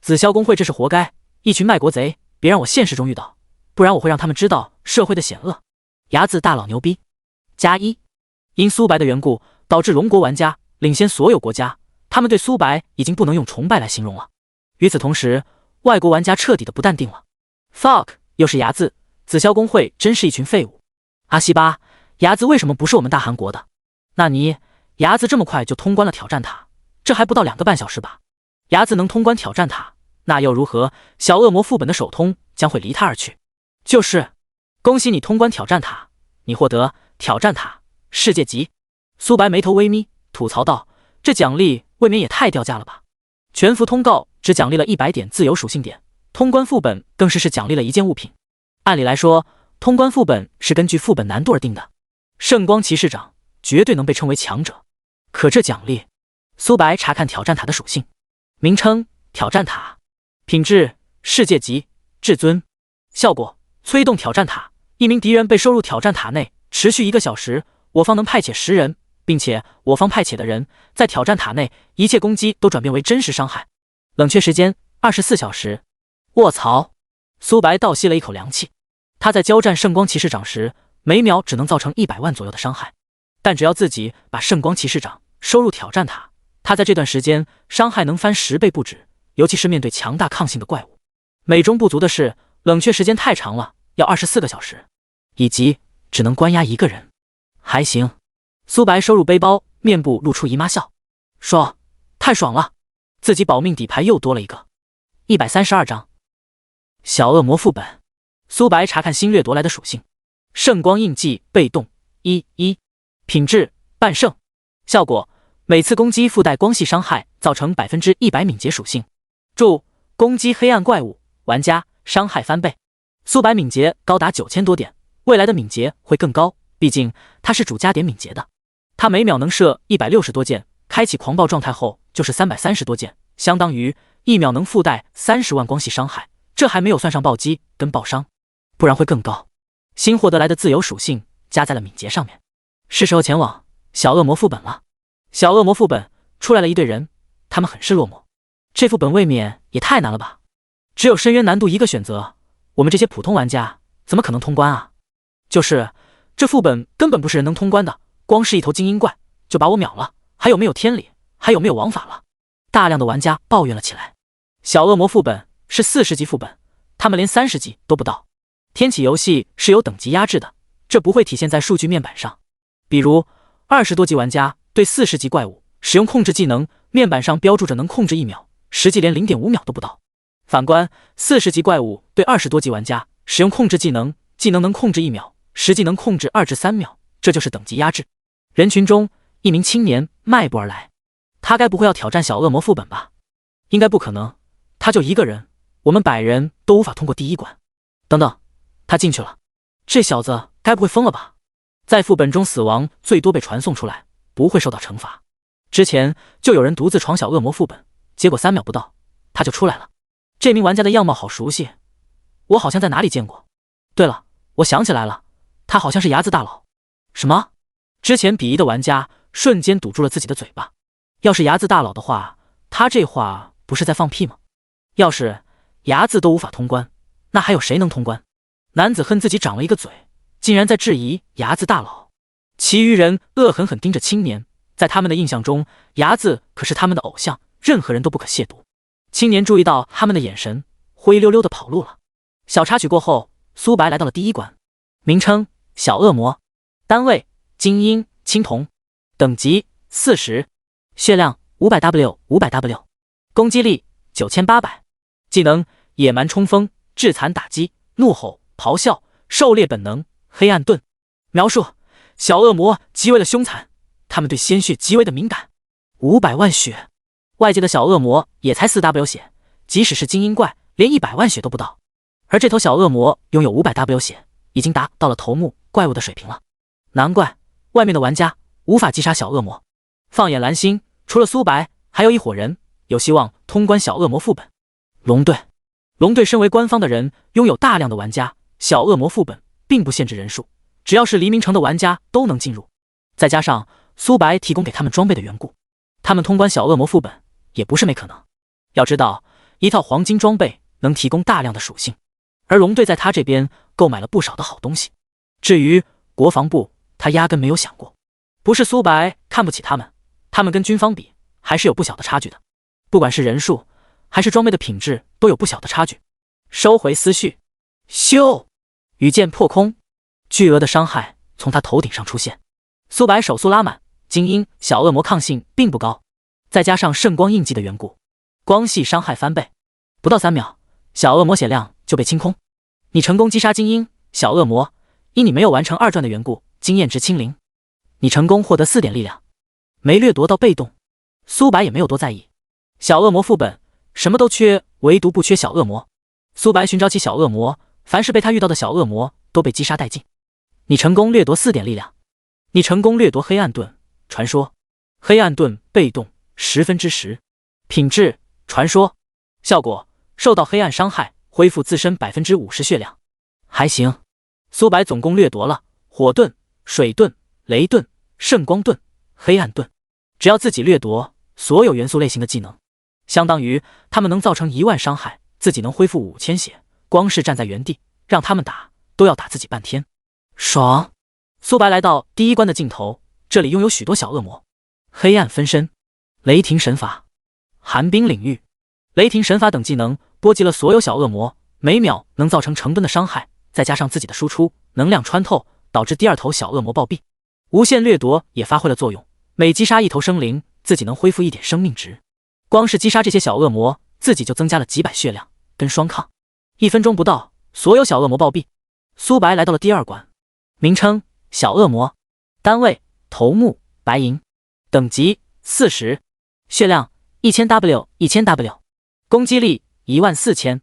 紫霄公会这是活该，一群卖国贼，别让我现实中遇到，不然我会让他们知道社会的险恶。牙子大佬牛逼！+1，因苏白的缘故，导致龙国玩家领先所有国家，他们对苏白已经不能用崇拜来形容了。与此同时，外国玩家彻底的不淡定了。fuck， 又是牙子，紫霄公会真是一群废物。阿西巴，牙子为什么不是我们大韩国的？那你牙子这么快就通关了挑战塔，这还不到2个半小时吧？牙子能通关挑战塔，那又如何？小恶魔副本的首通将会离他而去。就是，恭喜你通关挑战塔，你获得挑战塔世界级。苏白眉头微眯，吐槽道：“这奖励未免也太掉价了吧！全服通告只奖励了100点自由属性点，通关副本更是奖励了1件物品。按理来说，通关副本是根据副本难度而定的。圣光骑士长绝对能被称为强者，可这奖励……苏白查看挑战塔的属性，名称：挑战塔，品质：世界级，至尊。效果：催动挑战塔，一名敌人被收入挑战塔内，持续1个小时，我方能派遣10人，并且我方派遣的人在挑战塔内一切攻击都转变为真实伤害。冷却时间24小时。卧槽！苏白倒吸了一口凉气。他在交战圣光骑士长时，每秒只能造成100万左右的伤害，但只要自己把圣光骑士长收入挑战塔，他在这段时间伤害能翻10倍不止，尤其是面对强大抗性的怪物。美中不足的是，冷却时间太长了，要24个小时，以及只能关押1个人。还行。苏白收入背包，面部露出姨妈笑，爽，太爽了，自己保命底牌又多了一个。132章小恶魔副本。苏白查看新掠夺来的属性，圣光印记被动1，品质半胜，效果每次攻击附带光系伤害，造成100%敏捷属性。注：攻击黑暗怪物，玩家伤害翻倍。苏白敏捷高达9000多点，未来的敏捷会更高，毕竟他是主加点敏捷的。他每秒能射160多箭，开启狂暴状态后就是330多箭，相当于1秒能附带30万光系伤害，这还没有算上暴击跟爆伤，不然会更高。新获得来的自由属性加在了敏捷上面，是时候前往小恶魔副本了。小恶魔副本出来了一队人，他们很是落寞。这副本未免也太难了吧，只有深渊难度1个选择，我们这些普通玩家怎么可能通关啊？就是这副本根本不是人能通关的，光是一头精英怪就把我秒了，还有没有天理，还有没有王法了？大量的玩家抱怨了起来。小恶魔副本是40级副本，他们连30级都不到。天启游戏是有等级压制的，这不会体现在数据面板上。比如20多级玩家对40级怪物使用控制技能，面板上标注着能控制1秒，实际连0.5秒都不到。反观40级怪物对20多级玩家使用控制技能，技能能控制1秒，实际能控制2至3秒，这就是等级压制。人群中，一名青年迈步而来，他该不会要挑战小恶魔副本吧？应该不可能，他就1个人，我们100人都无法通过第1关。等等，他进去了，这小子该不会疯了吧？在副本中死亡最多被传送出来，不会受到惩罚。之前就有人独自闯小恶魔副本，结果3秒不到他就出来了。这名玩家的样貌好熟悉，我好像在哪里见过。对了，我想起来了，他好像是牙子大佬。什么？之前鄙夷的玩家瞬间堵住了自己的嘴巴。要是牙子大佬的话，他这话不是在放屁吗？要是牙子都无法通关，那还有谁能通关？男子恨自己长了一个嘴，竟然在质疑牙子大佬。其余人恶狠狠盯着青年，在他们的印象中，牙子可是他们的偶像，任何人都不可亵渎。青年注意到他们的眼神，灰溜溜的跑路了。小插曲过后，苏白来到了第一关，名称小恶魔，单位精英青铜，等级40，血量500W，攻击力9800，技能野蛮冲锋、致残打击、怒吼、咆哮、狩猎本能、黑暗盾。描述：小恶魔极为的凶残，他们对鲜血极为的敏感。500万血，外界的小恶魔也才4W 血，即使是精英怪，连100万血都不到。而这头小恶魔拥有500W 血，已经达到了头目怪物的水平了。难怪外面的玩家无法击杀小恶魔。放眼蓝星，除了苏白，还有一伙人有希望通关小恶魔副本。龙队身为官方的人，拥有大量的玩家，小恶魔副本并不限制人数，只要是黎明城的玩家都能进入。再加上苏白提供给他们装备的缘故，他们通关小恶魔副本也不是没可能。要知道，一套黄金装备能提供大量的属性，而龙队在他这边购买了不少的好东西。至于国防部，他压根没有想过。不是苏白看不起他们，他们跟军方比还是有不小的差距的，不管是人数还是装备的品质都有不小的差距。收回思绪，咻，羽箭破空，巨额的伤害从他头顶上出现。苏白手速拉满，精英小恶魔抗性并不高，再加上圣光印记的缘故，光系伤害翻倍，不到3秒，小恶魔血量就被清空。你成功击杀精英小恶魔，因你没有完成2转的缘故，经验值清零。你成功获得4点力量，没掠夺到被动。苏白也没有多在意，小恶魔副本什么都缺，唯独不缺小恶魔。苏白寻找起小恶魔，凡是被他遇到的小恶魔都被击杀殆尽。你成功掠夺4点力量，你成功掠夺黑暗盾传说，黑暗盾被动10%，品质传说，效果受到黑暗伤害恢复自身50%血量，还行。苏白总共掠夺了火盾、水盾、雷盾、圣光盾、黑暗盾，只要自己掠夺所有元素类型的技能，相当于他们能造成1万伤害，自己能恢复5000血，光是站在原地让他们打都要打自己半天，爽。苏白来到第一关的尽头，这里拥有许多小恶魔：黑暗分身、雷霆神罚、寒冰领域。雷霆神罚等技能波及了所有小恶魔，每秒能造成成吨的伤害，再加上自己的输出能量穿透，导致第2头小恶魔暴毙。无限掠夺也发挥了作用，每击杀1头生灵，自己能恢复1点生命值。光是击杀这些小恶魔，自己就增加了几百血量，跟双抗。1分钟不到，所有小恶魔暴毙。苏白来到了第2关，名称小恶魔，单位头目白银，等级40，血量1000W，攻击力14000，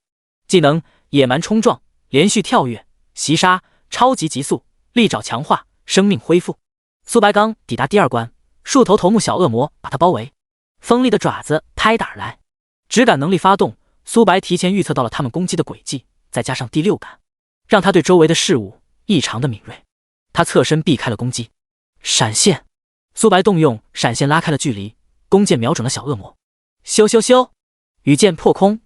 技能野蛮冲撞、连续跳跃、袭杀、超级急速、利爪强化、生命恢复。苏白刚抵达第2关，数头头目小恶魔把他包围，锋利的爪子拍打而来，直感能力发动，苏白提前预测到了他们攻击的轨迹，再加上第6感，让他对周围的事物异常的敏锐。他侧身避开了攻击，闪现。苏白动用闪现拉开了距离，弓箭瞄准了小恶魔。咻咻咻，羽箭破空，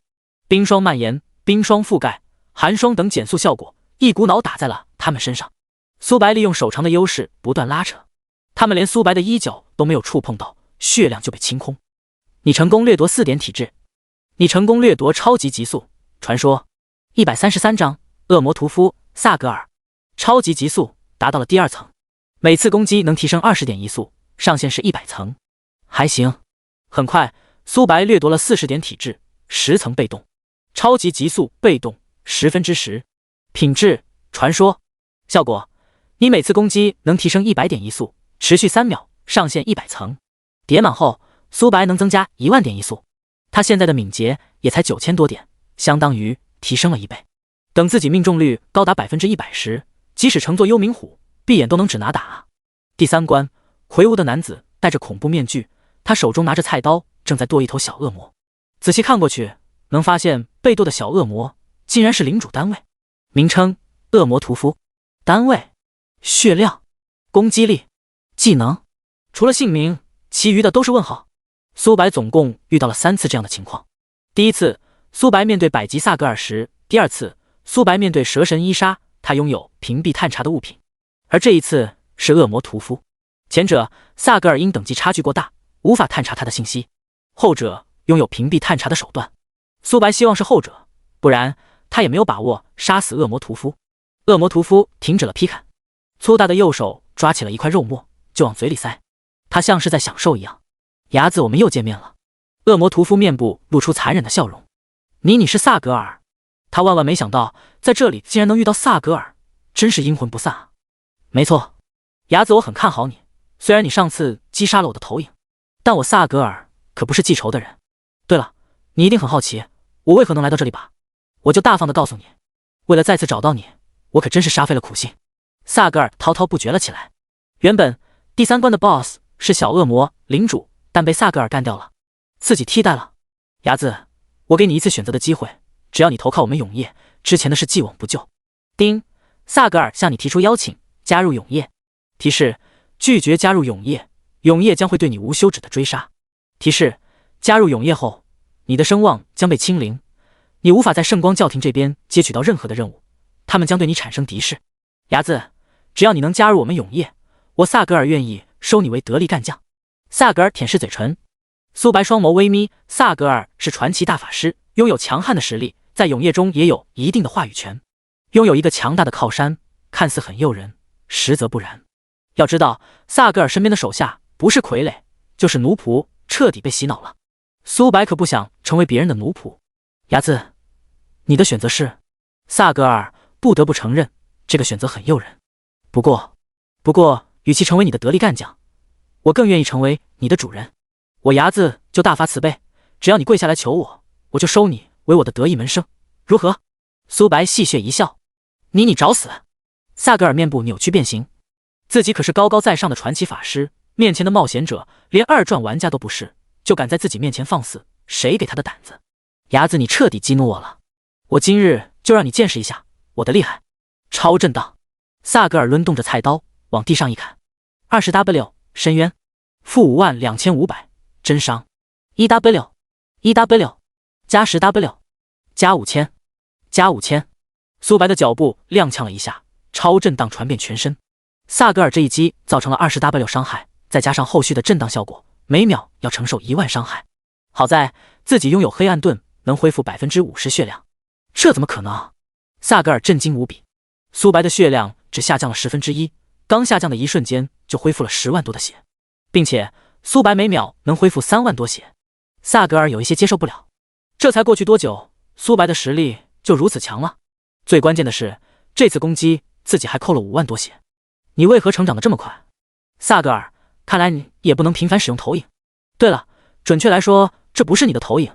冰霜蔓延、冰霜覆盖、寒霜等减速效果一股脑打在了他们身上。苏白利用手长的优势不断拉扯，他们连苏白的衣角都没有触碰到，血量就被清空。你成功掠夺4点体质，你成功掠夺超级极速传说133张恶魔屠夫萨格尔，超级极速达到了第2层，每次攻击能提升20点移速，上限是100层，还行。很快苏白掠夺了40点体质，10层被动，超级极速被动10%，品质传说，效果你每次攻击能提升100点移速，持续3秒，上限100层。叠满后，苏白能增加10000点移速。他现在的敏捷也才9000多点，相当于提升了1倍。等自己命中率高达100%时，即使乘坐幽冥虎，闭眼都能指拿打啊！第3关，魁梧的男子戴着恐怖面具，他手中拿着菜刀，正在剁一头小恶魔。仔细看过去，能发现被剁的小恶魔竟然是领主单位，名称恶魔屠夫，单位血量、攻击力、技能，除了姓名，其余的都是问号。苏白总共遇到了3次这样的情况。第一次，苏白面对百级萨格尔时；第2次，苏白面对蛇神伊莎，他拥有屏蔽探查的物品；而这一次是恶魔屠夫。前者萨格尔因等级差距过大，无法探查他的信息；后者拥有屏蔽探查的手段。苏白希望是后者，不然他也没有把握杀死恶魔屠夫。恶魔屠夫停止了劈砍，粗大的右手抓起了一块肉末就往嘴里塞，他像是在享受一样。伢子，我们又见面了。恶魔屠夫面部露出残忍的笑容。你是萨格尔？他万万没想到在这里竟然能遇到萨格尔，真是阴魂不散啊。没错，伢子，我很看好你，虽然你上次击杀了我的投影，但我萨格尔可不是记仇的人。对了，你一定很好奇我为何能来到这里吧？我就大方的告诉你，为了再次找到你，我可真是煞费了苦心。萨格尔滔滔不绝了起来。原本第3关的 BOSS 是小恶魔领主，但被萨格尔干掉了，自己替代了。伢子，我给你一次选择的机会，只要你投靠我们永夜，之前的事既往不咎。丁，萨格尔向你提出邀请，加入永夜。提示：拒绝加入永夜，永夜将会对你无休止的追杀。提示：加入永夜后，你的声望将被清零，你无法在圣光教廷这边接取到任何的任务，他们将对你产生敌视。伢子，只要你能加入我们永夜，我萨格尔愿意收你为得力干将。萨格尔舔舐嘴唇，苏白双眸微眯。萨格尔是传奇大法师，拥有强悍的实力，在永夜中也有一定的话语权，拥有一个强大的靠山，看似很诱人，实则不然。要知道，萨格尔身边的手下不是傀儡，就是奴仆，彻底被洗脑了。苏白可不想成为别人的奴仆。伢子，你的选择是？萨格尔不得不承认，这个选择很诱人。不过，与其成为你的得力干将，我更愿意成为你的主人。我伢子就大发慈悲，只要你跪下来求我，我就收你为我的得意门生，如何？苏白戏谑一笑。你找死！萨格尔面部扭曲变形，自己可是高高在上的传奇法师，面前的冒险者连2转玩家都不是，就敢在自己面前放肆，谁给他的胆子？伢子，你彻底激怒我了，我今日就让你见识一下我的厉害。超震荡！萨格尔抡动着菜刀往地上一砍。20W 深渊-52500真伤。1W 加 10W 加5000加5000。苏白的脚步踉跄了一下，超震荡传遍全身。萨格尔这一击造成了20W 伤害，再加上后续的震荡效果，每秒要承受1万伤害。好在自己拥有黑暗盾，能恢复 50% 血量。这怎么可能？萨格尔震惊无比。苏白的血量只下降了1/10，刚下降的一瞬间就恢复了10万多的血，并且苏白每秒能恢复3万多血。萨格尔有一些接受不了，这才过去多久，苏白的实力就如此强了？最关键的是，这次攻击自己还扣了5万多血。你为何成长得这么快？萨格尔，看来你也不能频繁使用投影。对了，准确来说，这不是你的投影，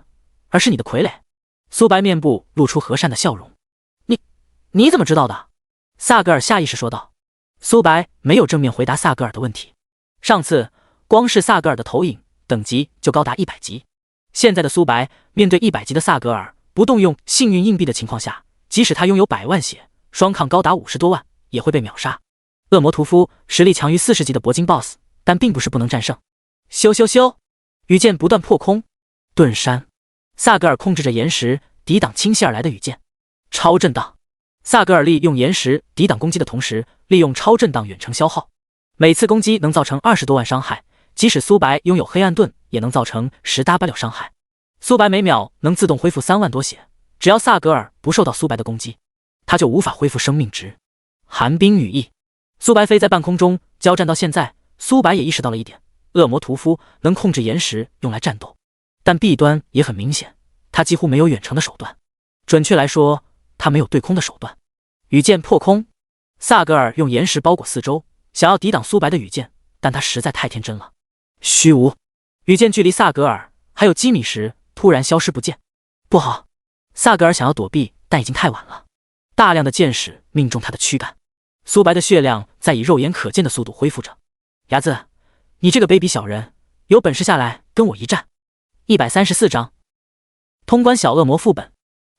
而是你的傀儡。苏白面部露出和善的笑容。你怎么知道的？萨格尔下意识说道。苏白没有正面回答萨格尔的问题。上次光是萨格尔的投影等级就高达100级，现在的苏白面对100级的萨格尔，不动用幸运硬币的情况下，即使他拥有100万血，双抗高达50多万，也会被秒杀。恶魔屠夫实力强于40级的铂金 BOSS， 但并不是不能战胜。咻！羽箭不断破空，盾山。萨格尔控制着岩石抵挡倾泻而来的羽箭，超震荡。萨格尔利用岩石抵挡攻击的同时，利用超震荡远程消耗，每次攻击能造成20多万伤害，即使苏白拥有黑暗盾，也能造成10W 伤害。苏白每秒能自动恢复3万多血，只要萨格尔不受到苏白的攻击，他就无法恢复生命值。寒冰羽翼。苏白飞在半空中交战到现在，苏白也意识到了一点，恶魔屠夫能控制岩石用来战斗，但弊端也很明显，他几乎没有远程的手段，准确来说，他没有对空的手段。羽箭破空。萨格尔用岩石包裹四周，想要抵挡苏白的羽箭，但他实在太天真了。虚无。羽箭距离萨格尔还有几米时突然消失不见。不好！萨格尔想要躲避，但已经太晚了，大量的箭矢命中他的躯干。苏白的血量在以肉眼可见的速度恢复着。伢子，你这个卑鄙小人，有本事下来跟我一战。134章通关小恶魔副本。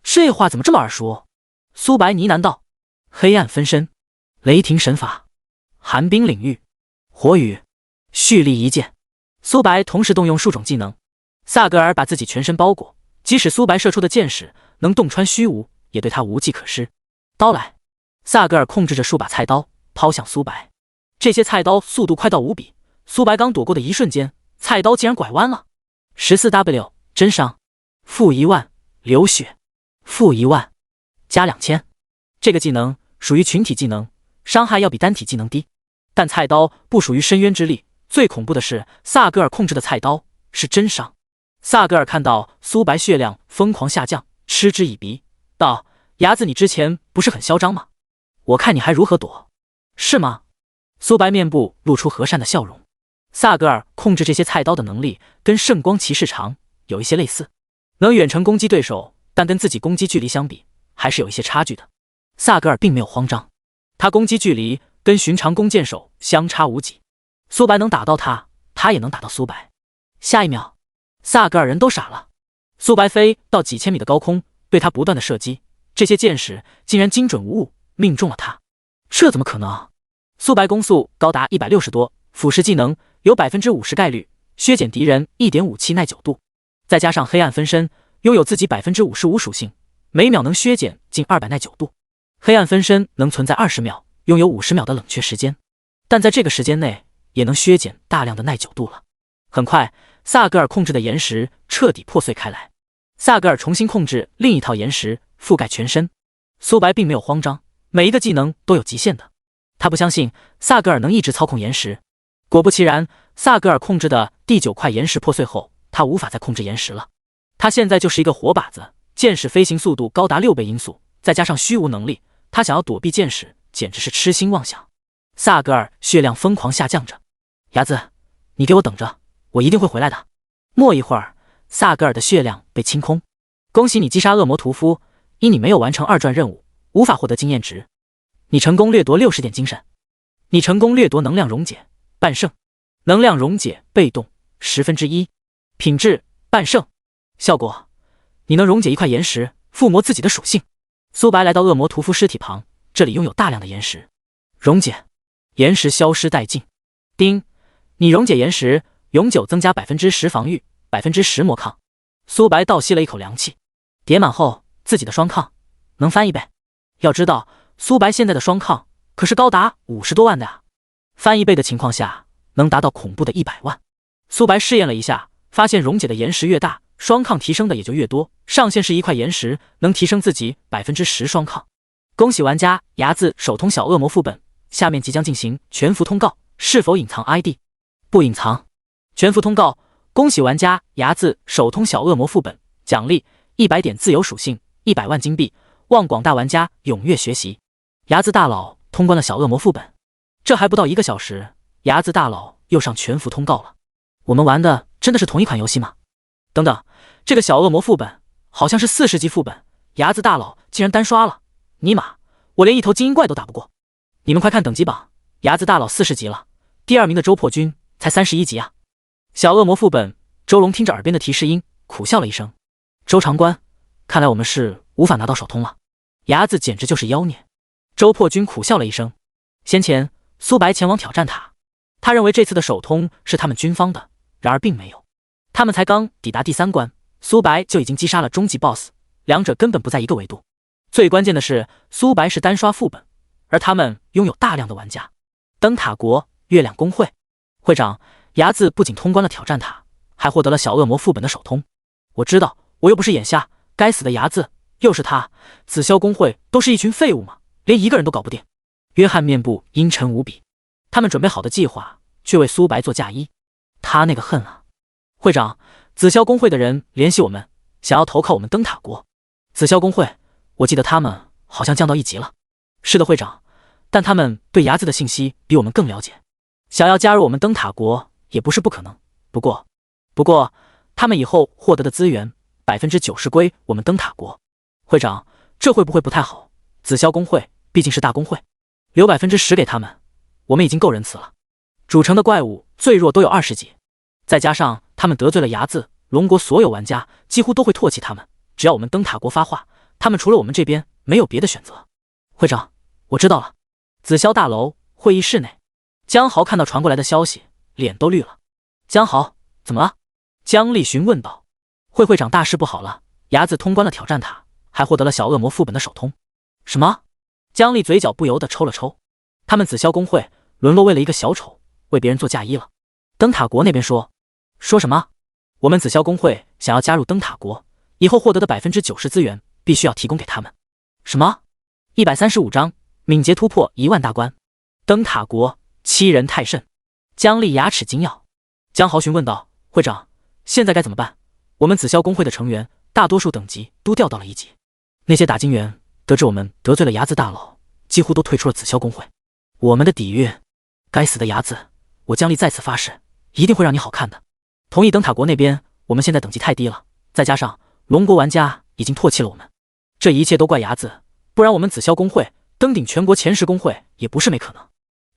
这话怎么这么耳熟？苏白呢喃道。黑暗分身，雷霆神法，寒冰领域，火雨，蓄力一剑。苏白同时动用数种技能。萨格尔把自己全身包裹，即使苏白射出的箭矢能洞穿虚无，也对他无计可施。刀来！萨格尔控制着数把菜刀抛向苏白，这些菜刀速度快到无比。苏白刚躲过的一瞬间，菜刀竟然拐弯了。14W 真伤，负1万，流血，负1万，加2000。这个技能属于群体技能，伤害要比单体技能低。但菜刀不属于深渊之力，最恐怖的是萨格尔控制的菜刀是真伤。萨格尔看到苏白血量疯狂下降，嗤之以鼻，道：“伢子，你之前不是很嚣张吗？我看你还如何躲，是吗？”苏白面部露出和善的笑容。萨格尔控制这些菜刀的能力跟圣光骑士长有一些类似，能远程攻击对手，但跟自己攻击距离相比，还是有一些差距的。萨格尔并没有慌张，他攻击距离跟寻常弓箭手相差无几。苏白能打到他，他也能打到苏白。下一秒，萨格尔人都傻了。苏白飞到几千米的高空，对他不断的射击，这些箭矢竟然精准无误，命中了他。这怎么可能？苏白攻速高达160多，腐蚀技能有 50% 概率削减敌人 1.57 耐久度，再加上黑暗分身，拥有自己 55% 属性，每秒能削减近200耐久度。黑暗分身能存在20秒，拥有50秒的冷却时间，但在这个时间内也能削减大量的耐久度了。很快，萨格尔控制的岩石彻底破碎开来。萨格尔重新控制另一套岩石，覆盖全身。苏白并没有慌张，每一个技能都有极限的。他不相信萨格尔能一直操控岩石。果不其然，萨格尔控制的第9块岩石破碎后，他无法再控制岩石了。他现在就是一个活靶子，箭矢飞行速度高达6倍音速，再加上虚无能力，他想要躲避箭矢简直是痴心妄想。萨格尔血量疯狂下降着，伢子，你给我等着，我一定会回来的。莫一会儿，萨格尔的血量被清空。恭喜你击杀恶魔屠夫，因你没有完成2传任务，无法获得经验值。你成功掠夺60点精神。你成功掠夺能量溶解，半圣。能量溶解被动1/10，品质半圣。效果：你能溶解1块岩石，附魔自己的属性。苏白来到恶魔屠夫尸体旁，这里拥有大量的岩石。溶解，岩石消失殆尽。丁，你溶解岩石，永久增加 10% 防御， 10% 魔抗。苏白倒吸了一口凉气，叠满后自己的双抗能翻1倍。要知道，苏白现在的双抗可是高达50多万的啊！翻1倍的情况下，能达到恐怖的100万。苏白试验了一下，发现溶解的岩石越大，双抗提升的也就越多，上限是1块岩石能提升自己 10% 双抗。恭喜玩家牙子手通小恶魔副本，下面即将进行全服通告，是否隐藏 ID？ 不隐藏。全服通告，恭喜玩家牙子手通小恶魔副本，奖励100点自由属性，100万金币，望广大玩家踊跃学习。牙子大佬通关了小恶魔副本，这还不到1个小时，牙子大佬又上全服通告了。我们玩的真的是同一款游戏吗？等等，这个小恶魔副本好像是40级副本，牙子大佬竟然单刷了，尼玛，我连一头精英怪都打不过。你们快看等级榜，牙子大佬40级了，第2名的周破军才31级啊！小恶魔副本，周龙听着耳边的提示音，苦笑了一声。周长官，看来我们是无法拿到手通了，牙子简直就是妖孽。周破军苦笑了一声。先前苏白前往挑战他认为这次的手通是他们军方的，然而并没有。他们才刚抵达第3关，苏白就已经击杀了终极 BOSS， 两者根本不在一个维度。最关键的是，苏白是单刷副本，而他们拥有大量的玩家。灯塔国月亮公会会长牙子不仅通关了挑战塔，还获得了小恶魔副本的手通。我知道，我又不是眼瞎，该死的牙子，又是他！紫霄公会都是一群废物吗？连一个人都搞不定。约翰面部阴沉无比，他们准备好的计划却为苏白做嫁衣。他那个恨啊！会长，紫霄公会的人联系我们，想要投靠我们灯塔国。紫霄公会，我记得他们好像降到1级了。是的，会长，但他们对牙子的信息比我们更了解，想要加入我们灯塔国也不是不可能。不过，他们以后获得的资源90%归我们灯塔国。会长，这会不会不太好？紫霄公会毕竟是大公会，留10%给他们，我们已经够仁慈了。主城的怪物最弱都有20级，再加上他们得罪了牙子，龙国所有玩家几乎都会唾弃他们。只要我们灯塔国发话，他们除了我们这边没有别的选择。会长，我知道了。紫霄大楼会议室内，江豪看到传过来的消息，脸都绿了。江豪，怎么了？江立询问道。会长，大事不好了，牙子通关了挑战塔，还获得了小恶魔副本的手通。什么？江立嘴角不由得抽了抽。他们紫霄公会沦落为了一个小丑，为别人做嫁衣了。灯塔国那边说什么？我们紫霄公会想要加入灯塔国，以后获得的90%资源必须要提供给他们。什么？135章，敏捷突破1万大关。灯塔国欺人太甚。姜丽牙齿紧咬。姜豪询问道：“会长，现在该怎么办？我们紫霄公会的成员大多数等级都掉到了1级，那些打金员得知我们得罪了睚眦大佬，几乎都退出了紫霄公会。我们的底蕴，该死的睚眦！我姜丽在此发誓，一定会让你好看的。同意灯塔国那边，我们现在等级太低了，再加上龙国玩家已经唾弃了我们，这一切都怪睚眦，不然我们紫霄公会登顶全国前10公会也不是没可能。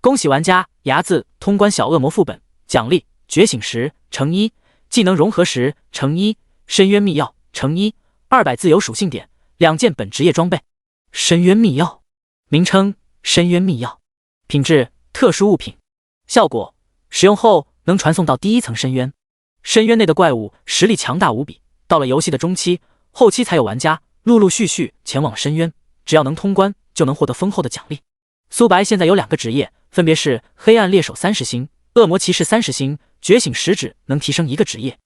恭喜玩家睚眦通关小恶魔副本，奖励觉醒石乘1，技能融合石乘1，深渊秘钥乘1，200自由属性点，2件本职业装备。深渊秘钥，名称深渊秘钥，品质特殊物品，效果使用后能传送到第1层深渊，深渊内的怪物实力强大无比。到了游戏的中期、后期才有玩家陆陆续续前往深渊，只要能通关，就能获得丰厚的奖励。苏白现在有2个职业，分别是黑暗猎手30星、恶魔骑士30星，觉醒石指能提升1个职业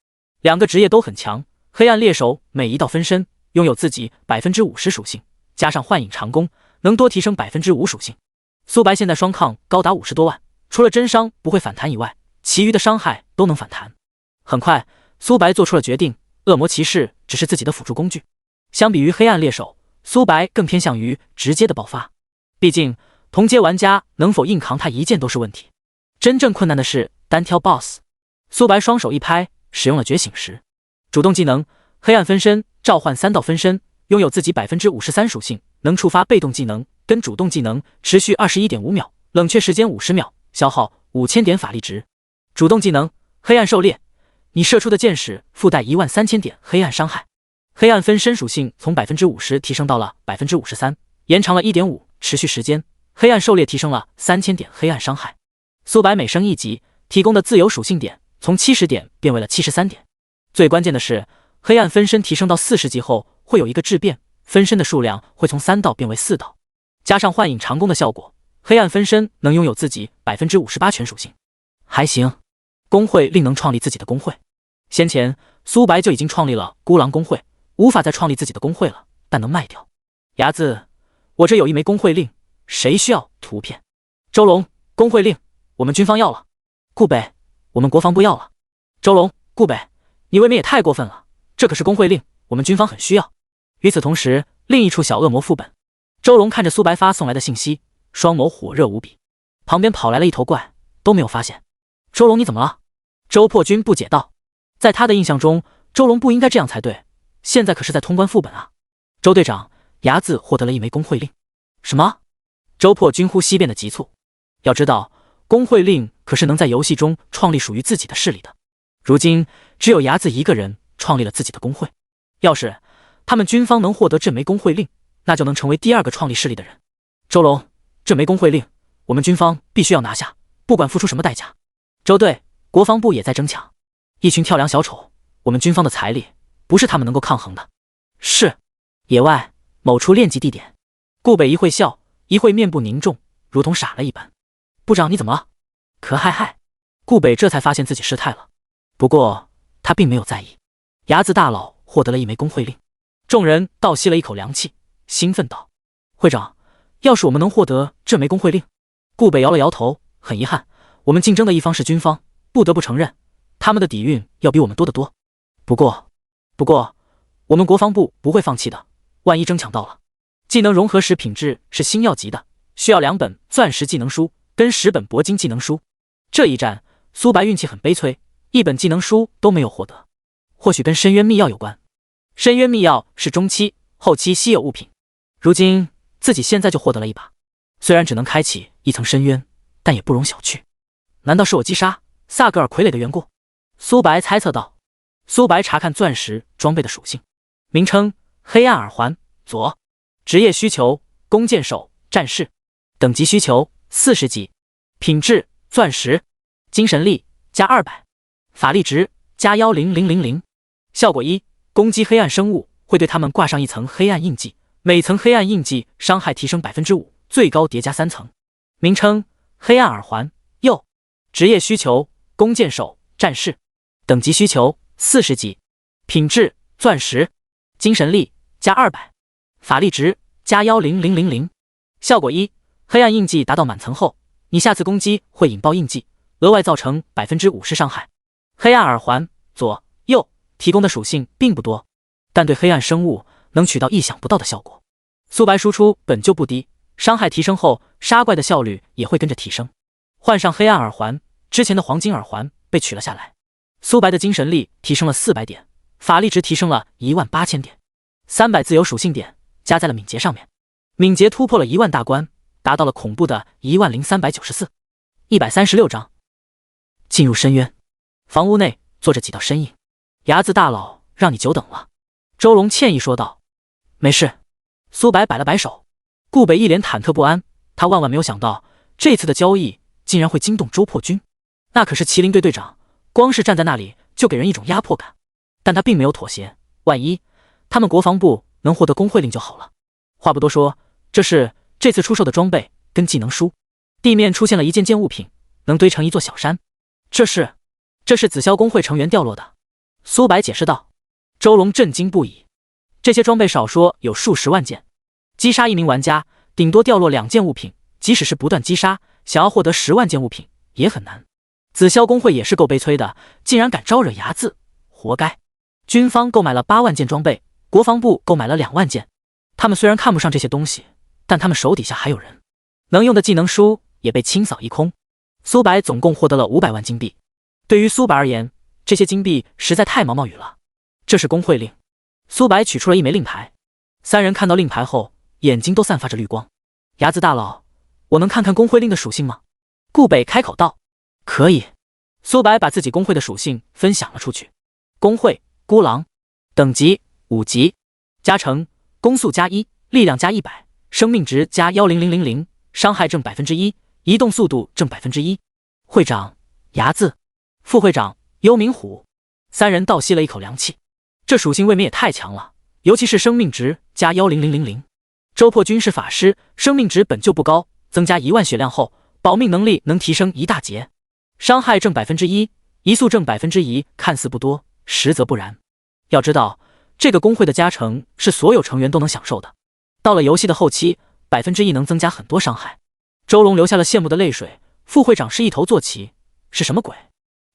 ，2个职业都很强。黑暗猎手每一道分身拥有自己50%属性，加上幻影长弓，能多提升5%属性。苏白现在双抗高达50多万，除了真伤不会反弹以外，其余的伤害都能反弹。很快，苏白做出了决定，恶魔骑士只是自己的辅助工具。相比于黑暗猎手，苏白更偏向于直接的爆发，毕竟同阶玩家能否硬扛他一件都是问题。真正困难的是单挑 BOSS。 苏白双手一拍，使用了觉醒石。主动技能黑暗分身召唤3道分身，拥有自己53%属性，能触发被动技能跟主动技能，持续21.5秒，冷却时间50秒，消耗5000点法力值。主动技能黑暗狩猎，你射出的箭矢附带13000点黑暗伤害，黑暗分身属性从50%提升到了53%，延长了1.5持续时间。黑暗狩猎提升了3000点黑暗伤害。苏白每升1级提供的自由属性点从70点变为了73点。最关键的是，黑暗分身提升到40级后会有一个质变，分身的数量会从3道变为4道，加上幻影长弓的效果，黑暗分身能拥有自己58%全属性。还行，公会另能创立自己的公会。先前苏白就已经创立了孤狼公会，无法再创立自己的公会了，但能卖掉。睚眦，我这有一枚公会令，谁需要图片？周龙，公会令我们军方要了。顾北，我们国防部要了。周龙，顾北，你未免也太过分了，这可是公会令，我们军方很需要。与此同时，另一处小恶魔副本，周龙看着苏白发送来的信息，双眸火热无比。旁边跑来了一头怪，都没有发现。周龙，你怎么了？周破军不解道。在他的印象中，周龙不应该这样才对，现在可是在通关副本啊。周队长，睚眦获得了一枚公会令。什么？周破军呼吸变得急促。要知道，公会令可是能在游戏中创立属于自己的势力的。如今只有睚眦一个人创立了自己的公会，要是他们军方能获得这枚公会令，那就能成为第2个创立势力的人。周龙，这枚公会令我们军方必须要拿下，不管付出什么代价。周队，国防部也在争抢，一群跳梁小丑，我们军方的财力不是他们能够抗衡的。是。野外某处练级地点，顾北一会笑，一会面部凝重，如同傻了一般。部长，你怎么了？可嗨嗨。顾北这才发现自己失态了，不过他并没有在意。睚眦大佬获得了一枚公会令。众人倒吸了一口凉气，兴奋道：会长，要是我们能获得这枚公会令……顾北摇了摇头，很遗憾，我们竞争的一方是军方，不得不承认，他们的底蕴要比我们多得多。不过，我们国防部不会放弃的，万一争抢到了。技能融合石品质是星耀级的，需要2本钻石技能书跟10本铂金技能书。这一战，苏白运气很悲催，1本技能书都没有获得。或许跟深渊秘钥有关。深渊秘钥是中期、后期稀有物品，如今自己现在就获得了一把。虽然只能开启1层深渊，但也不容小觑。难道是我击杀萨格尔傀儡的缘故？苏白猜测道。苏白查看钻石装备的属性，名称黑暗耳环左，职业需求弓箭手战士，等级需求40级，品质钻石，精神力加200，法力值加10000，效果1，攻击黑暗生物会对他们挂上1层黑暗印记，每层黑暗印记伤害提升5%，最高叠加3层。名称黑暗耳环右，职业需求弓箭手战士，等级需求40级，品质钻石，精神力加200，法力值加10000。效果1：黑暗印记达到满层后，你下次攻击会引爆印记，额外造成50%伤害。黑暗耳环左右提供的属性并不多，但对黑暗生物能起到意想不到的效果。苏白输出本就不低，伤害提升后，杀怪的效率也会跟着提升。换上黑暗耳环，之前的黄金耳环被取了下来。苏白的精神力提升了400点，法力值提升了18000点，300自由属性点加在了敏捷上面，敏捷突破了10000大关，达到了恐怖的10394。136章，进入深渊。房屋内坐着几道身影。牙子大佬，让你久等了。周龙歉意说道。没事。苏白摆了摆手。顾北一脸忐忑不安，他万万没有想到这次的交易竟然会惊动周破军，那可是麒麟队队长，光是站在那里就给人一种压迫感。但他并没有妥协，万一他们国防部能获得工会令就好了。话不多说，这是这次出售的装备跟技能书。地面出现了一件件物品，能堆成一座小山。这是紫霄工会成员掉落的。苏白解释道。周龙震惊不已，这些装备少说有数十万件，击杀一名玩家顶多掉落2件物品，即使是不断击杀，想要获得10万件物品也很难。紫霄工会也是够悲催的，竟然敢招惹睚眦，活该。军方购买了8万件装备，国防部购买了2万件。他们虽然看不上这些东西，但他们手底下还有人，能用的技能书也被清扫一空。苏白总共获得了500万金币。对于苏白而言，这些金币实在太毛毛雨了。这是工会令。苏白取出了一枚令牌。3人看到令牌后，眼睛都散发着绿光。牙子大佬，我能看看工会令的属性吗？顾北开口道。可以。苏白把自己工会的属性分享了出去。工会孤狼，等级5级，加成攻速加1，力量加100，生命值加10000，伤害正1%，移动速度正1%。会长牙子，副会长幽冥虎。3人倒吸了一口凉气，这属性未免也太强了，尤其是生命值加10000。周破军是法师，生命值本就不高，增加1万血量后，保命能力能提升1大截，伤害正1%，移速正1%，看似不多，实则不然。要知道，这个工会的加成是所有成员都能享受的。到了游戏的后期，1%能增加很多伤害。周龙流下了羡慕的泪水。副会长是一头坐骑，是什么鬼？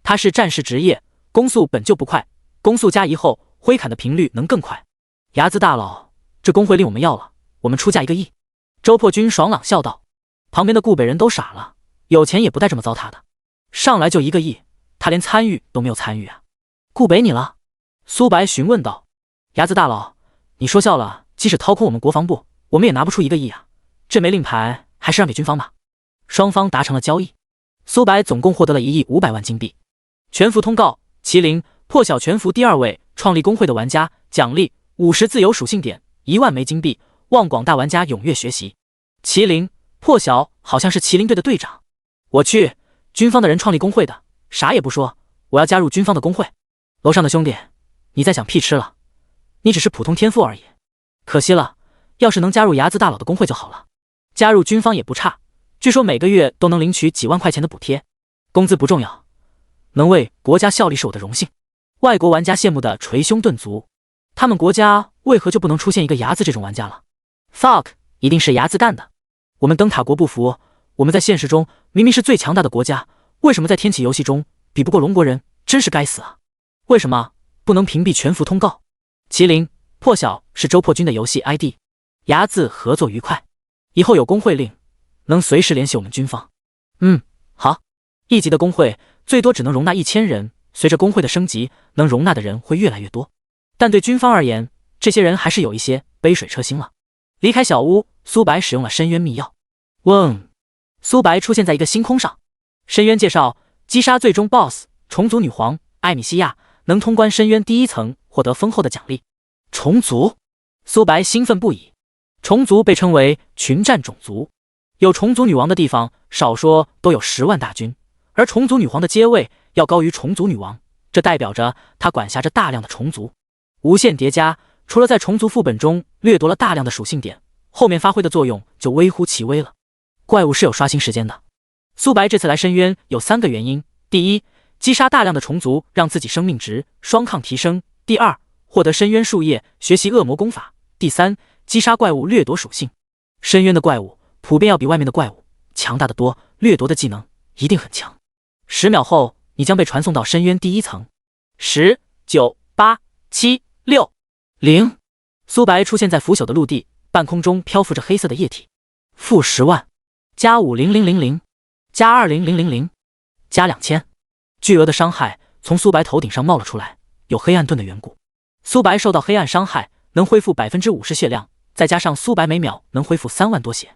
他是战士职业，攻速本就不快，攻速加1后，挥砍的频率能更快。牙子大佬，这工会令我们要了，我们出价1个亿。周破军爽朗笑道。旁边的顾北人都傻了，有钱也不带这么糟蹋的，上来就1个亿，他连参与都没有参与啊。顾北你了？苏白询问道。牙子大佬，你说笑了，即使掏空我们国防部，我们也拿不出1个亿啊，这枚令牌还是让给军方吧。双方达成了交易，苏白总共获得了1亿500万金币。全服通告：麒麟破晓全服第2位创立工会的玩家，奖励50自由属性点，1万枚金币，望广大玩家踊跃学习。麒麟破晓好像是麒麟队的队长。我去，军方的人创立工会的，啥也不说，我要加入军方的工会。楼上的兄弟，你在想屁吃了？你只是普通天赋而已，可惜了，要是能加入牙子大佬的工会就好了。加入军方也不差，据说每个月都能领取几万块钱的补贴，工资不重要，能为国家效力是我的荣幸。外国玩家羡慕的捶胸顿足，他们国家为何就不能出现一个牙子这种玩家了 ？fuck， 一定是牙子干的。我们灯塔国不服，我们在现实中明明是最强大的国家，为什么在天启游戏中比不过龙国人？真是该死啊！为什么不能屏蔽全服通告？麒麟破晓是周破军的游戏 ID， 牙子合作愉快，以后有工会令能随时联系我们军方。好。1级的工会最多只能容纳1000人，随着工会的升级，能容纳的人会越来越多。但对军方而言，这些人还是有一些杯水车薪了。离开小屋，苏白使用了深渊密钥。嗡，苏白出现在一个星空上。深渊介绍：击杀最终 BOSS 虫族女皇艾米西亚，能通关深渊第1层，获得丰厚的奖励。虫族，苏白兴奋不已。虫族被称为群战种族，有虫族女王的地方，少说都有10万大军。而虫族女皇的阶位要高于虫族女王，这代表着她管辖着大量的虫族。无限叠加，除了在虫族副本中掠夺了大量的属性点，后面发挥的作用就微乎其微了。怪物是有刷新时间的。苏白这次来深渊有3个原因：第一，击杀大量的虫族，让自己生命值双抗提升；第二，获得深渊树叶，学习恶魔功法。第3，击杀怪物掠夺属性。深渊的怪物普遍要比外面的怪物强大得多，掠夺的技能一定很强。10秒后，你将被传送到深渊第1层。10、9、8、7、6、0。苏白出现在腐朽的陆地，半空中漂浮着黑色的液体。负10万，加50000，加20000，加2000。巨额的伤害从苏白头顶上冒了出来，有黑暗盾的缘故。苏白受到黑暗伤害，能恢复50%血量，再加上苏白每秒能恢复3万多血，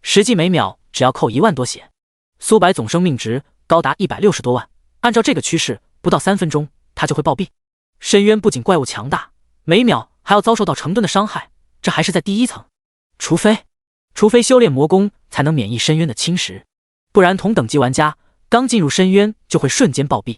实际每秒只要扣1万多血。苏白总生命值高达160多万，按照这个趋势，不到3分钟他就会暴毙。深渊不仅怪物强大，每秒还要遭受到成吨的伤害，这还是在第1层。除非修炼魔功才能免疫深渊的侵蚀，不然同等级玩家刚进入深渊就会瞬间暴毙。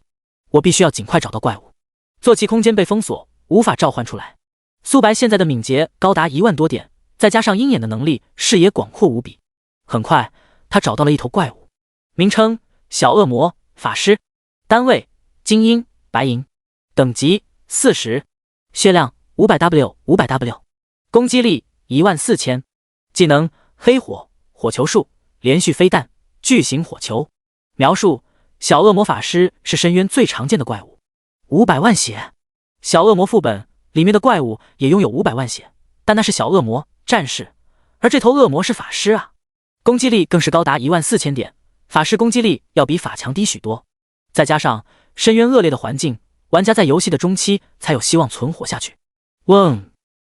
我必须要尽快找到怪物。坐骑空间被封锁，无法召唤出来。苏白现在的敏捷高达1万多点，再加上鹰眼的能力，视野广阔无比。很快他找到了一头怪物，名称小恶魔法师，单位精英白银，等级40，血量500W，攻击力14000，技能黑火火球术，连续飞弹，巨型火球。描述：小恶魔法师是深渊最常见的怪物，500万血。小恶魔副本里面的怪物也拥有500万血，但那是小恶魔战士，而这头恶魔是法师啊。攻击力更是高达14000点，法师攻击力要比法强低许多。再加上深渊恶劣的环境，玩家在游戏的中期才有希望存活下去。嗡，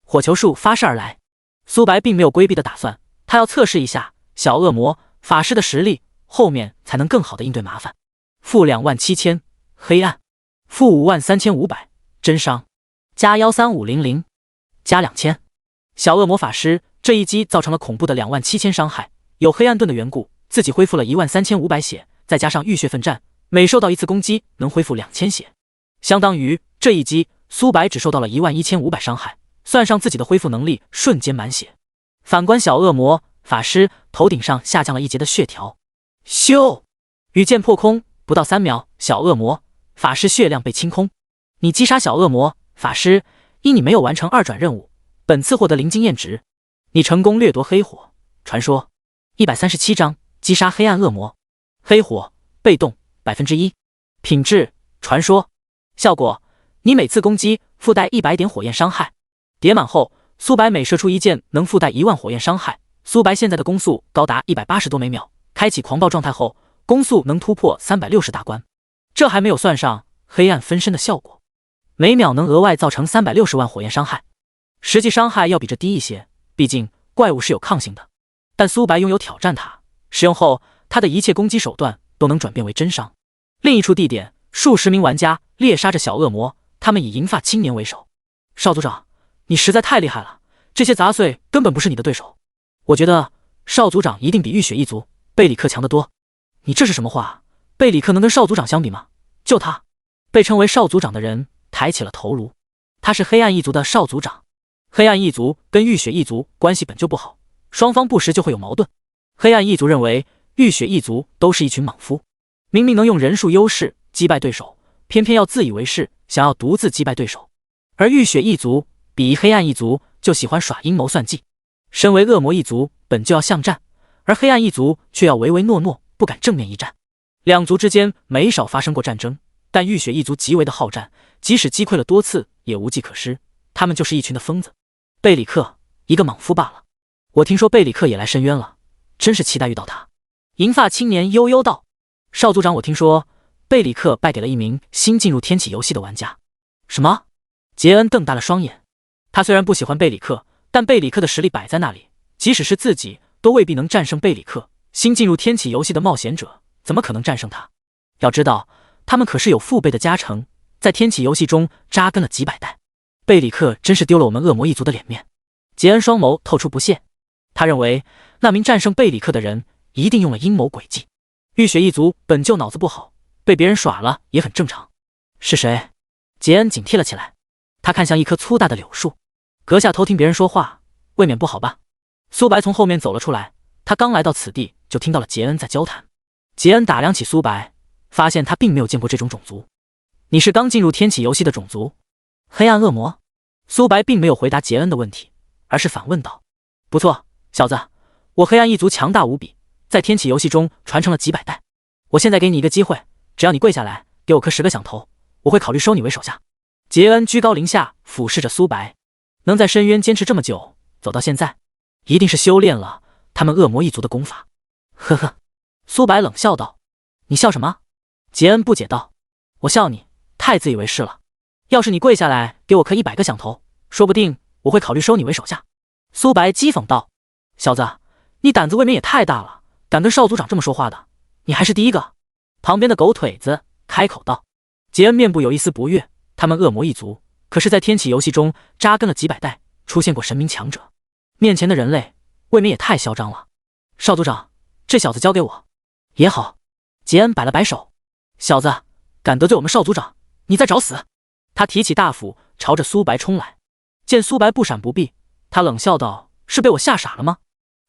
火球术发射而来。苏白并没有规避的打算，他要测试一下小恶魔法师的实力，后面才能更好的应对麻烦。负27000，黑暗。负53500，真伤。加13500，加2000。小恶魔法师这一击造成了恐怖的27000伤害，有黑暗盾的缘故，自己恢复了13500血，再加上浴血奋战，每受到一次攻击能恢复2000血，相当于这一击苏白只受到了11500伤害，算上自己的恢复能力，瞬间满血。反观小恶魔法师头顶上下降了1节的血条，咻，羽箭破空，不到3秒，小恶魔法师血量被清空。你击杀小恶魔法师，因你没有完成2转任务，本次获得0经验值。你成功掠夺黑火传说137章，击杀黑暗恶魔。黑火被动 1%， 品质传说。效果：你每次攻击附带100点火焰伤害，叠满后苏白每射出一箭能附带1万火焰伤害。苏白现在的攻速高达180多每秒，开启狂暴状态后攻速能突破360大关，这还没有算上黑暗分身的效果，每秒能额外造成360万火焰伤害，实际伤害要比这低一些，毕竟怪物是有抗性的。但苏白拥有挑战塔，使用后他的一切攻击手段都能转变为真伤。另一处地点，数十名玩家猎杀着小恶魔，他们以银发青年为首。少组长，你实在太厉害了，这些杂碎根本不是你的对手。我觉得少组长一定比浴血一族贝里克强得多。你这是什么话？贝里克能跟少组长相比吗？就他。被称为少组长的人抬起了头颅，他是黑暗一族的少组长。黑暗一族跟浴血一族关系本就不好，双方不时就会有矛盾。黑暗一族认为浴血一族都是一群莽夫，明明能用人数优势击败对手，偏偏要自以为是，想要独自击败对手。而浴血一族比黑暗一族就喜欢耍阴谋算计，身为恶魔一族本就要巷战，而黑暗一族却要唯唯诺诺，不敢正面一战。两族之间没少发生过战争，但浴血一族极为的好战，即使击溃了多次也无计可施，他们就是一群的疯子。贝里克一个莽夫罢了。我听说贝里克也来深渊了，真是期待遇到他。银发青年悠悠道：少组长，我听说贝里克败给了一名新进入天启游戏的玩家。什么？杰恩瞪大了双眼。他虽然不喜欢贝里克，但贝里克的实力摆在那里，即使是自己都未必能战胜贝里克。新进入天启游戏的冒险者怎么可能战胜他？要知道他们可是有父辈的加成，在天启游戏中扎根了几百代。贝里克真是丢了我们恶魔一族的脸面。杰恩双眸透出不屑，他认为那名战胜贝里克的人一定用了阴谋诡计。浴血一族本就脑子不好，被别人耍了也很正常。是谁？杰恩警惕了起来，他看向一棵粗大的柳树，阁下偷听别人说话，未免不好吧？苏白从后面走了出来，他刚来到此地就听到了杰恩在交谈。杰恩打量起苏白，发现他并没有见过这种种族。你是刚进入天启游戏的种族？黑暗恶魔？苏白并没有回答杰恩的问题，而是反问道：“不错，小子，我黑暗一族强大无比，在天启游戏中传承了几百代。我现在给你一个机会，只要你跪下来给我磕10个响头，我会考虑收你为手下。”杰恩居高临下俯视着苏白，能在深渊坚持这么久，走到现在，一定是修炼了他们恶魔一族的功法。呵呵，苏白冷笑道：“你笑什么？”杰恩不解道：“我笑你太自以为是了。要是你跪下来给我磕100个响头，说不定我会考虑收你为手下。”苏白讥讽道：“小子，你胆子未免也太大了，敢跟少族长这么说话的，你还是第一个。”旁边的狗腿子开口道。杰恩面部有一丝不悦，他们恶魔一族可是在天启游戏中扎根了几百代，出现过神明强者，面前的人类未免也太嚣张了。少族长，这小子交给我也好。杰恩摆了摆手：“小子，敢得罪我们少族长，你再找死！”他提起大斧朝着苏白冲来，见苏白不闪不避，他冷笑道：“是被我吓傻了吗？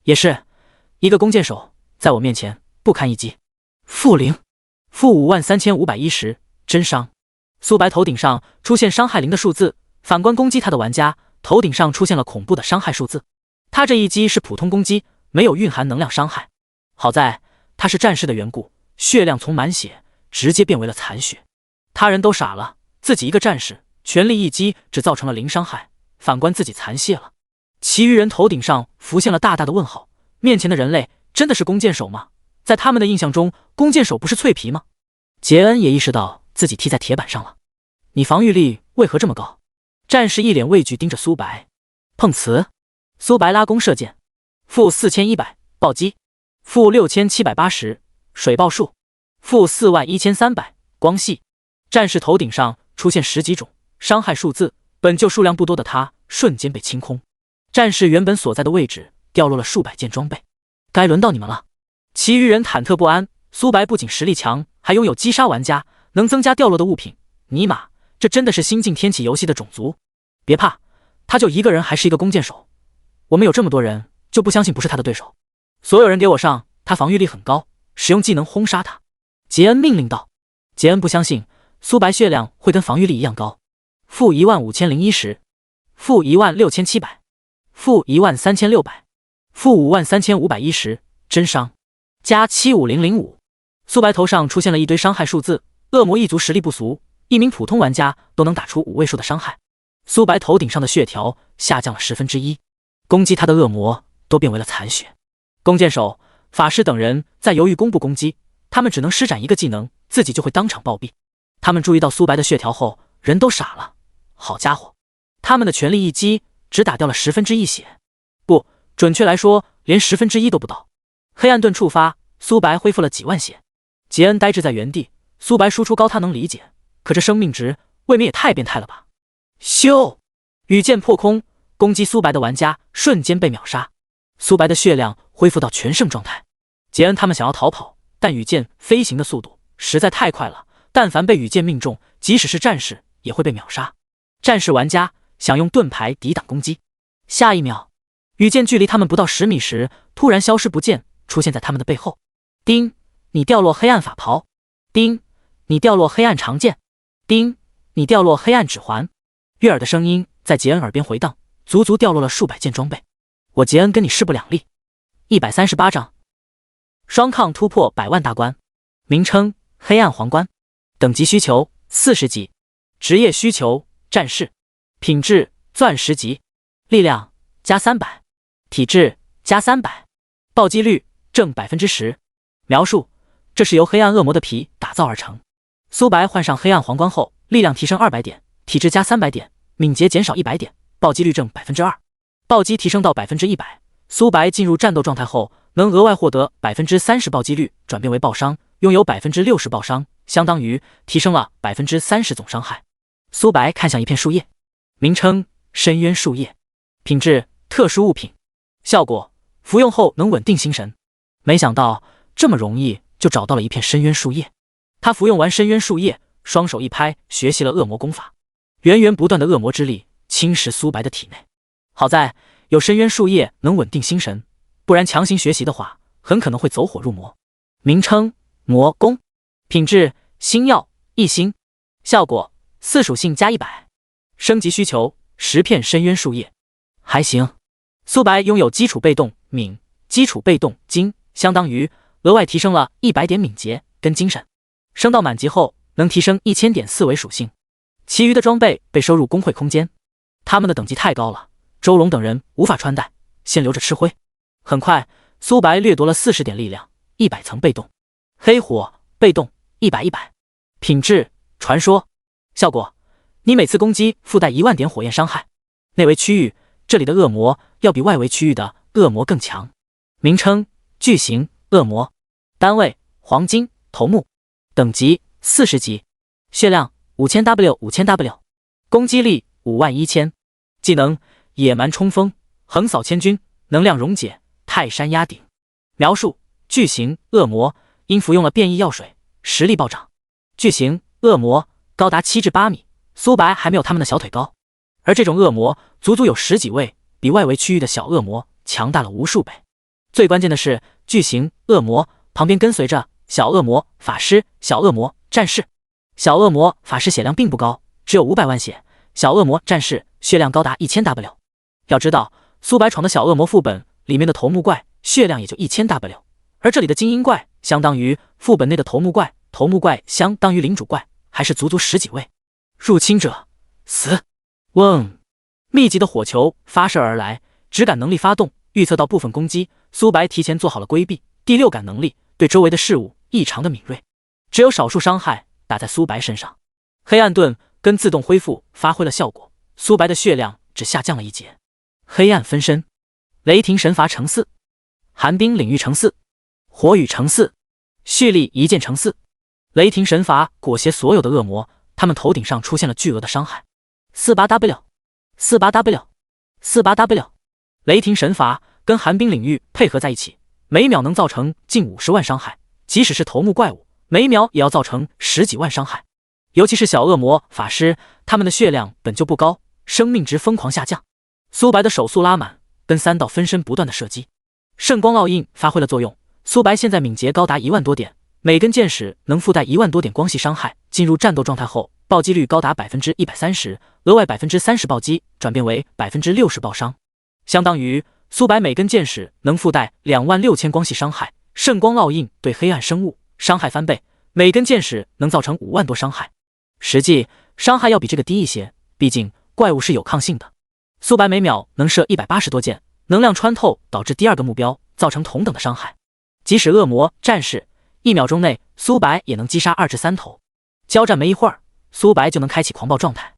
也是，一个弓箭手在我面前不堪一击。”负0，负53510，真伤。苏白头顶上出现伤害0的数字，反观攻击他的玩家头顶上出现了恐怖的伤害数字。他这一击是普通攻击，没有蕴含能量伤害。好在他是战士的缘故，血量从满血直接变为了残血。他人都傻了，自己一个战士全力一击只造成了0伤害，反观自己残血了。其余人头顶上浮现了大大的问号，面前的人类真的是弓箭手吗？在他们的印象中，弓箭手不是脆皮吗？杰恩也意识到自己踢在铁板上了。你防御力为何这么高？战士一脸畏惧盯着苏白。碰瓷。苏白拉弓射箭，负4100，暴击；负6780，水爆术；负41300，光系。战士头顶上出现10几种伤害数字，本就数量不多的他瞬间被清空。战士原本所在的位置掉落了数百件装备。该轮到你们了。其余人忐忑不安，苏白不仅实力强，还拥有击杀玩家，能增加掉落的物品。尼玛，这真的是新进天启游戏的种族。别怕，他就一个人还是一个弓箭手，我们有这么多人，就不相信不是他的对手。所有人给我上，他防御力很高，使用技能轰杀他。杰恩命令道。杰恩不相信苏白血量会跟防御力一样高。负15010，负16700，负13600，负53510，真伤。加75005。苏白头上出现了一堆伤害数字，恶魔一族实力不俗，一名普通玩家都能打出5位数的伤害。苏白头顶上的血条下降了1/10，攻击他的恶魔都变为了残血。弓箭手、法师等人在犹豫攻不攻击，他们只能施展一个技能，自己就会当场暴毙。他们注意到苏白的血条后，人都傻了。好家伙，他们的全力一击只打掉了1/10血，不，准确来说连1/10都不到。黑暗盾触发，苏白恢复了几万血。杰恩呆滞在原地，苏白输出高他能理解，可这生命值未免也太变态了吧。咻！羽箭破空，攻击苏白的玩家瞬间被秒杀。苏白的血量恢复到全盛状态。杰恩他们想要逃跑，但羽箭飞行的速度实在太快了，但凡被羽箭命中，即使是战士也会被秒杀。战士玩家想用盾牌抵挡攻击，下一秒，羽箭距离他们不到10米时突然消失不见，出现在他们的背后。叮，你掉落黑暗法袍。叮，你掉落黑暗长剑。叮，你掉落黑暗指环。悦耳的声音在杰恩耳边回荡，足足掉落了数百件装备。我杰恩跟你势不两立。138章，双抗突破100万大关。名称：黑暗皇冠。等级需求：40级。职业需求：战士。品质：钻石级。力量：加300。体质：加300。暴击率：正10%。描述：这是由黑暗恶魔的皮打造而成。苏白换上黑暗皇冠后，力量提升200点，体质加300点，敏捷减少100点，暴击率正2%，暴击提升到100%。苏白进入战斗状态后，能额外获得30%暴击率转变为爆伤，拥有60%爆伤，相当于提升了30%总伤害。苏白看向一片树叶，名称：深渊树叶。品质：特殊物品。效果：服用后能稳定心神。没想到这么容易就找到了一片深渊树叶。他服用完深渊树叶，双手一拍，学习了恶魔功法。源源不断的恶魔之力侵蚀苏白的体内。好在有深渊树叶能稳定心神，不然强行学习的话，很可能会走火入魔。名称：魔功。品质：星耀1星。效果：4属性加100。升级需求： 10片深渊树叶，还行。苏白拥有基础被动敏、基础被动精，相当于额外提升了100点敏捷跟精神。升到满级后，能提升1000点4维属性。其余的装备被收入工会空间，他们的等级太高了，周龙等人无法穿戴，先留着吃灰。很快，苏白掠夺了40点力量，100层被动，黑火被动100，品质传说，效果你每次攻击附带1万点火焰伤害。内围区域这里的恶魔要比外围区域的恶魔更强。名称巨型恶魔，单位黄金头目，等级40级，血量5000W，攻击力51000，技能野蛮冲锋，横扫千军，能量溶解，泰山压顶。描述巨型恶魔因服用了变异药水，实力暴涨。巨型恶魔高达7至8米，苏白还没有他们的小腿高，而这种恶魔足足有10几位，比外围区域的小恶魔强大了无数倍。最关键的是，巨型恶魔旁边跟随着小恶魔法师、小恶魔战士。小恶魔法师血量并不高，只有500万血，小恶魔战士血量高达1000W。要知道，苏白闯的小恶魔副本里面的头目怪血量也就1000W，而这里的精英怪相当于副本内的头目怪，头目怪相当于领主怪，还是足足10几位。入侵者死！嗡！密集的火球发射而来，直感能力发动，预测到部分攻击，苏白提前做好了规避。第6感能力对周围的事物异常的敏锐，只有少数伤害打在苏白身上。黑暗盾跟自动恢复发挥了效果，苏白的血量只下降了1截。黑暗分身，雷霆神罚乘4，寒冰领域乘4，火雨乘4，蓄力一剑乘4。雷霆神罚裹挟所有的恶魔，他们头顶上出现了巨额的伤害。48W，雷霆神罚跟寒冰领域配合在一起，每秒能造成近50万伤害，即使是头目怪物，每秒也要造成10几万伤害。尤其是小恶魔法师，他们的血量本就不高，生命值疯狂下降。苏白的手速拉满，跟3道分身不断的射击，圣光烙印发挥了作用。苏白现在敏捷高达1万多点，每根箭矢能附带1万多点光系伤害。进入战斗状态后，暴击率高达 130%， 额外 30% 暴击转变为 60% 暴伤，相当于苏白每根箭矢能附带26000光系伤害。圣光烙印对黑暗生物伤害翻倍，每根箭矢能造成5万多伤害。实际伤害要比这个低一些，毕竟怪物是有抗性的。苏白每秒能射180多箭，能量穿透导致第2个目标造成同等的伤害。即使恶魔战士1秒钟内，苏白也能击杀2至3头。交战没一会儿，苏白就能开启狂暴状态。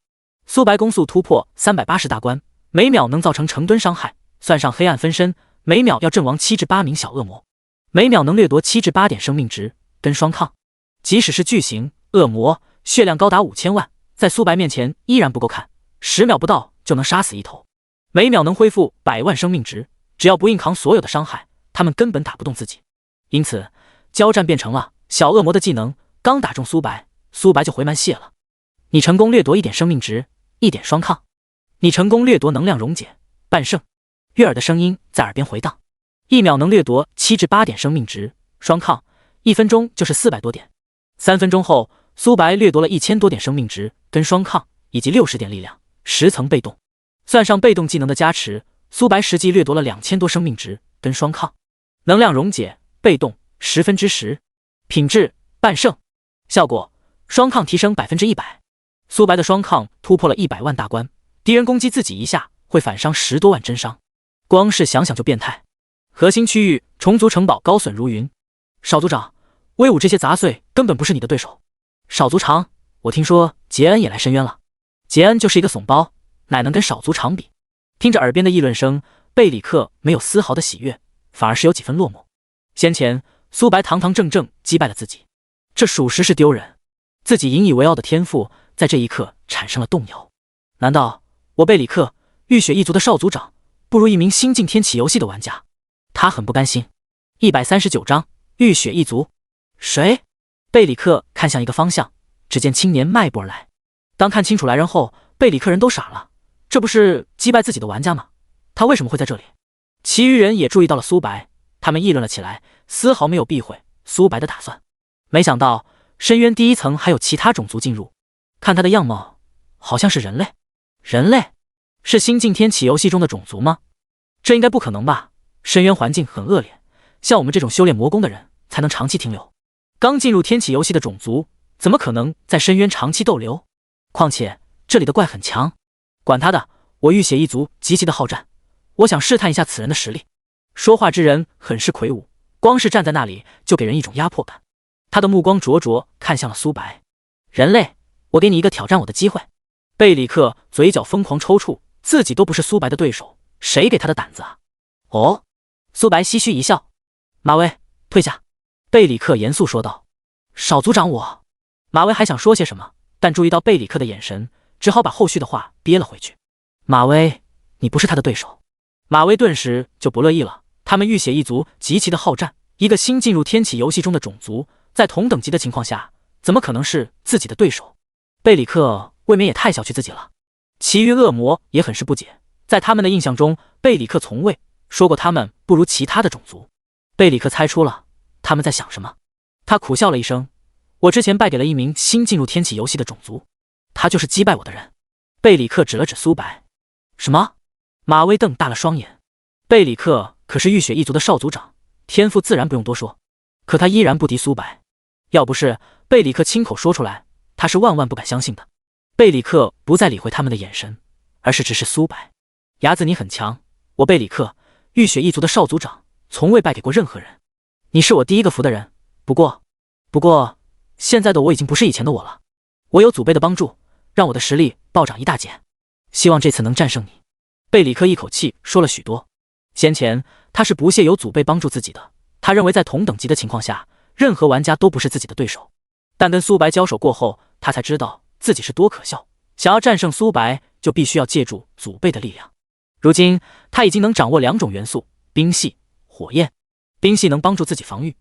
苏白攻速突破380大关，每秒能造成成吨伤害，算上黑暗分身，每秒要阵亡7至8名小恶魔，每秒能掠夺7至8点生命值，跟双抗。即使是巨型恶魔，血量高达5000万，在苏白面前依然不够看，10秒不到就能杀死一头，每秒能恢复100万生命值，只要不硬扛所有的伤害，他们根本打不动自己。因此，交战变成了小恶魔的技能刚打中苏白，苏白就回蛮血了。你成功掠夺1点生命值，1点双抗；你成功掠夺能量溶解，半胜。悦耳的声音在耳边回荡。1秒能掠夺7至8点生命值，双抗1分钟就是400多点。3分钟后，苏白掠夺了1000多点生命值，跟双抗以及60点力量，10层被动，算上被动技能的加持，苏白实际掠夺了2000多生命值，跟双抗。能量溶解被动10%，品质半胜，效果双抗提升100%。苏白的双抗突破了100万大关，敌人攻击自己一下会反伤10多万真伤，光是想想就变态。核心区域虫族城堡高损如云，少族长，威武这些杂碎根本不是你的对手。少族长，我听说杰恩也来深渊了。杰恩就是一个怂包，哪能跟少族长比？听着耳边的议论声，贝里克没有丝毫的喜悦，反而是有几分落寞。先前苏白堂堂正正击败了自己，这属实是丢人。自己引以为傲的天赋在这一刻产生了动摇。难道我贝里克浴血一族的少族长不如一名新进天启游戏的玩家？他很不甘心。139章浴血一族。谁？贝里克看向一个方向，只见青年迈步而来。当看清楚来人后，贝里克人都傻了，这不是击败自己的玩家吗？他为什么会在这里？其余人也注意到了苏白，他们议论了起来，丝毫没有避讳苏白的打算。没想到深渊第1层还有其他种族进入，看他的样貌好像是人类。人类？是新进天启游戏中的种族吗？这应该不可能吧？深渊环境很恶劣，像我们这种修炼魔功的人才能长期停留。刚进入天启游戏的种族，怎么可能在深渊长期逗留？况且这里的怪很强。管他的，我浴血一族极其的好战，我想试探一下此人的实力。说话之人很是魁梧，光是站在那里就给人一种压迫感。他的目光灼灼看向了苏白。人类，我给你一个挑战我的机会。贝里克嘴角疯狂抽搐，自己都不是苏白的对手，谁给他的胆子啊？哦，苏白唏嘘一笑。马威，退下。贝里克严肃说道。少族长我……马威还想说些什么，但注意到贝里克的眼神，只好把后续的话憋了回去。马威，你不是他的对手。马威顿时就不乐意了，他们浴血一族极其的好战，一个新进入天启游戏中的种族，在同等级的情况下，怎么可能是自己的对手？贝里克未免也太小觑自己了。其余恶魔也很是不解，在他们的印象中，贝里克从未说过他们不如其他的种族。贝里克猜出了他们在想什么，他苦笑了一声：我之前败给了一名新进入天启游戏的种族，他就是击败我的人。贝里克指了指苏白。什么？马威瞪大了双眼。贝里克可是浴血一族的少族长，天赋自然不用多说，可他依然不敌苏白。要不是贝里克亲口说出来，他是万万不敢相信的。贝里克不再理会他们的眼神，而是直视苏白。伢子，你很强，我贝里克浴血一族的少族长从未败给过任何人，你是我第一个服的人。不过现在的我已经不是以前的我了，我有祖辈的帮助，让我的实力暴涨一大截，希望这次能战胜你。贝里克一口气说了许多。先前他是不屑有祖辈帮助自己的，他认为在同等级的情况下，任何玩家都不是自己的对手。但跟苏白交手过后，他才知道自己是多可笑，想要战胜苏白就必须要借助祖辈的力量。如今他已经能掌握两种元素，冰系、火焰。冰系能帮助自己防御，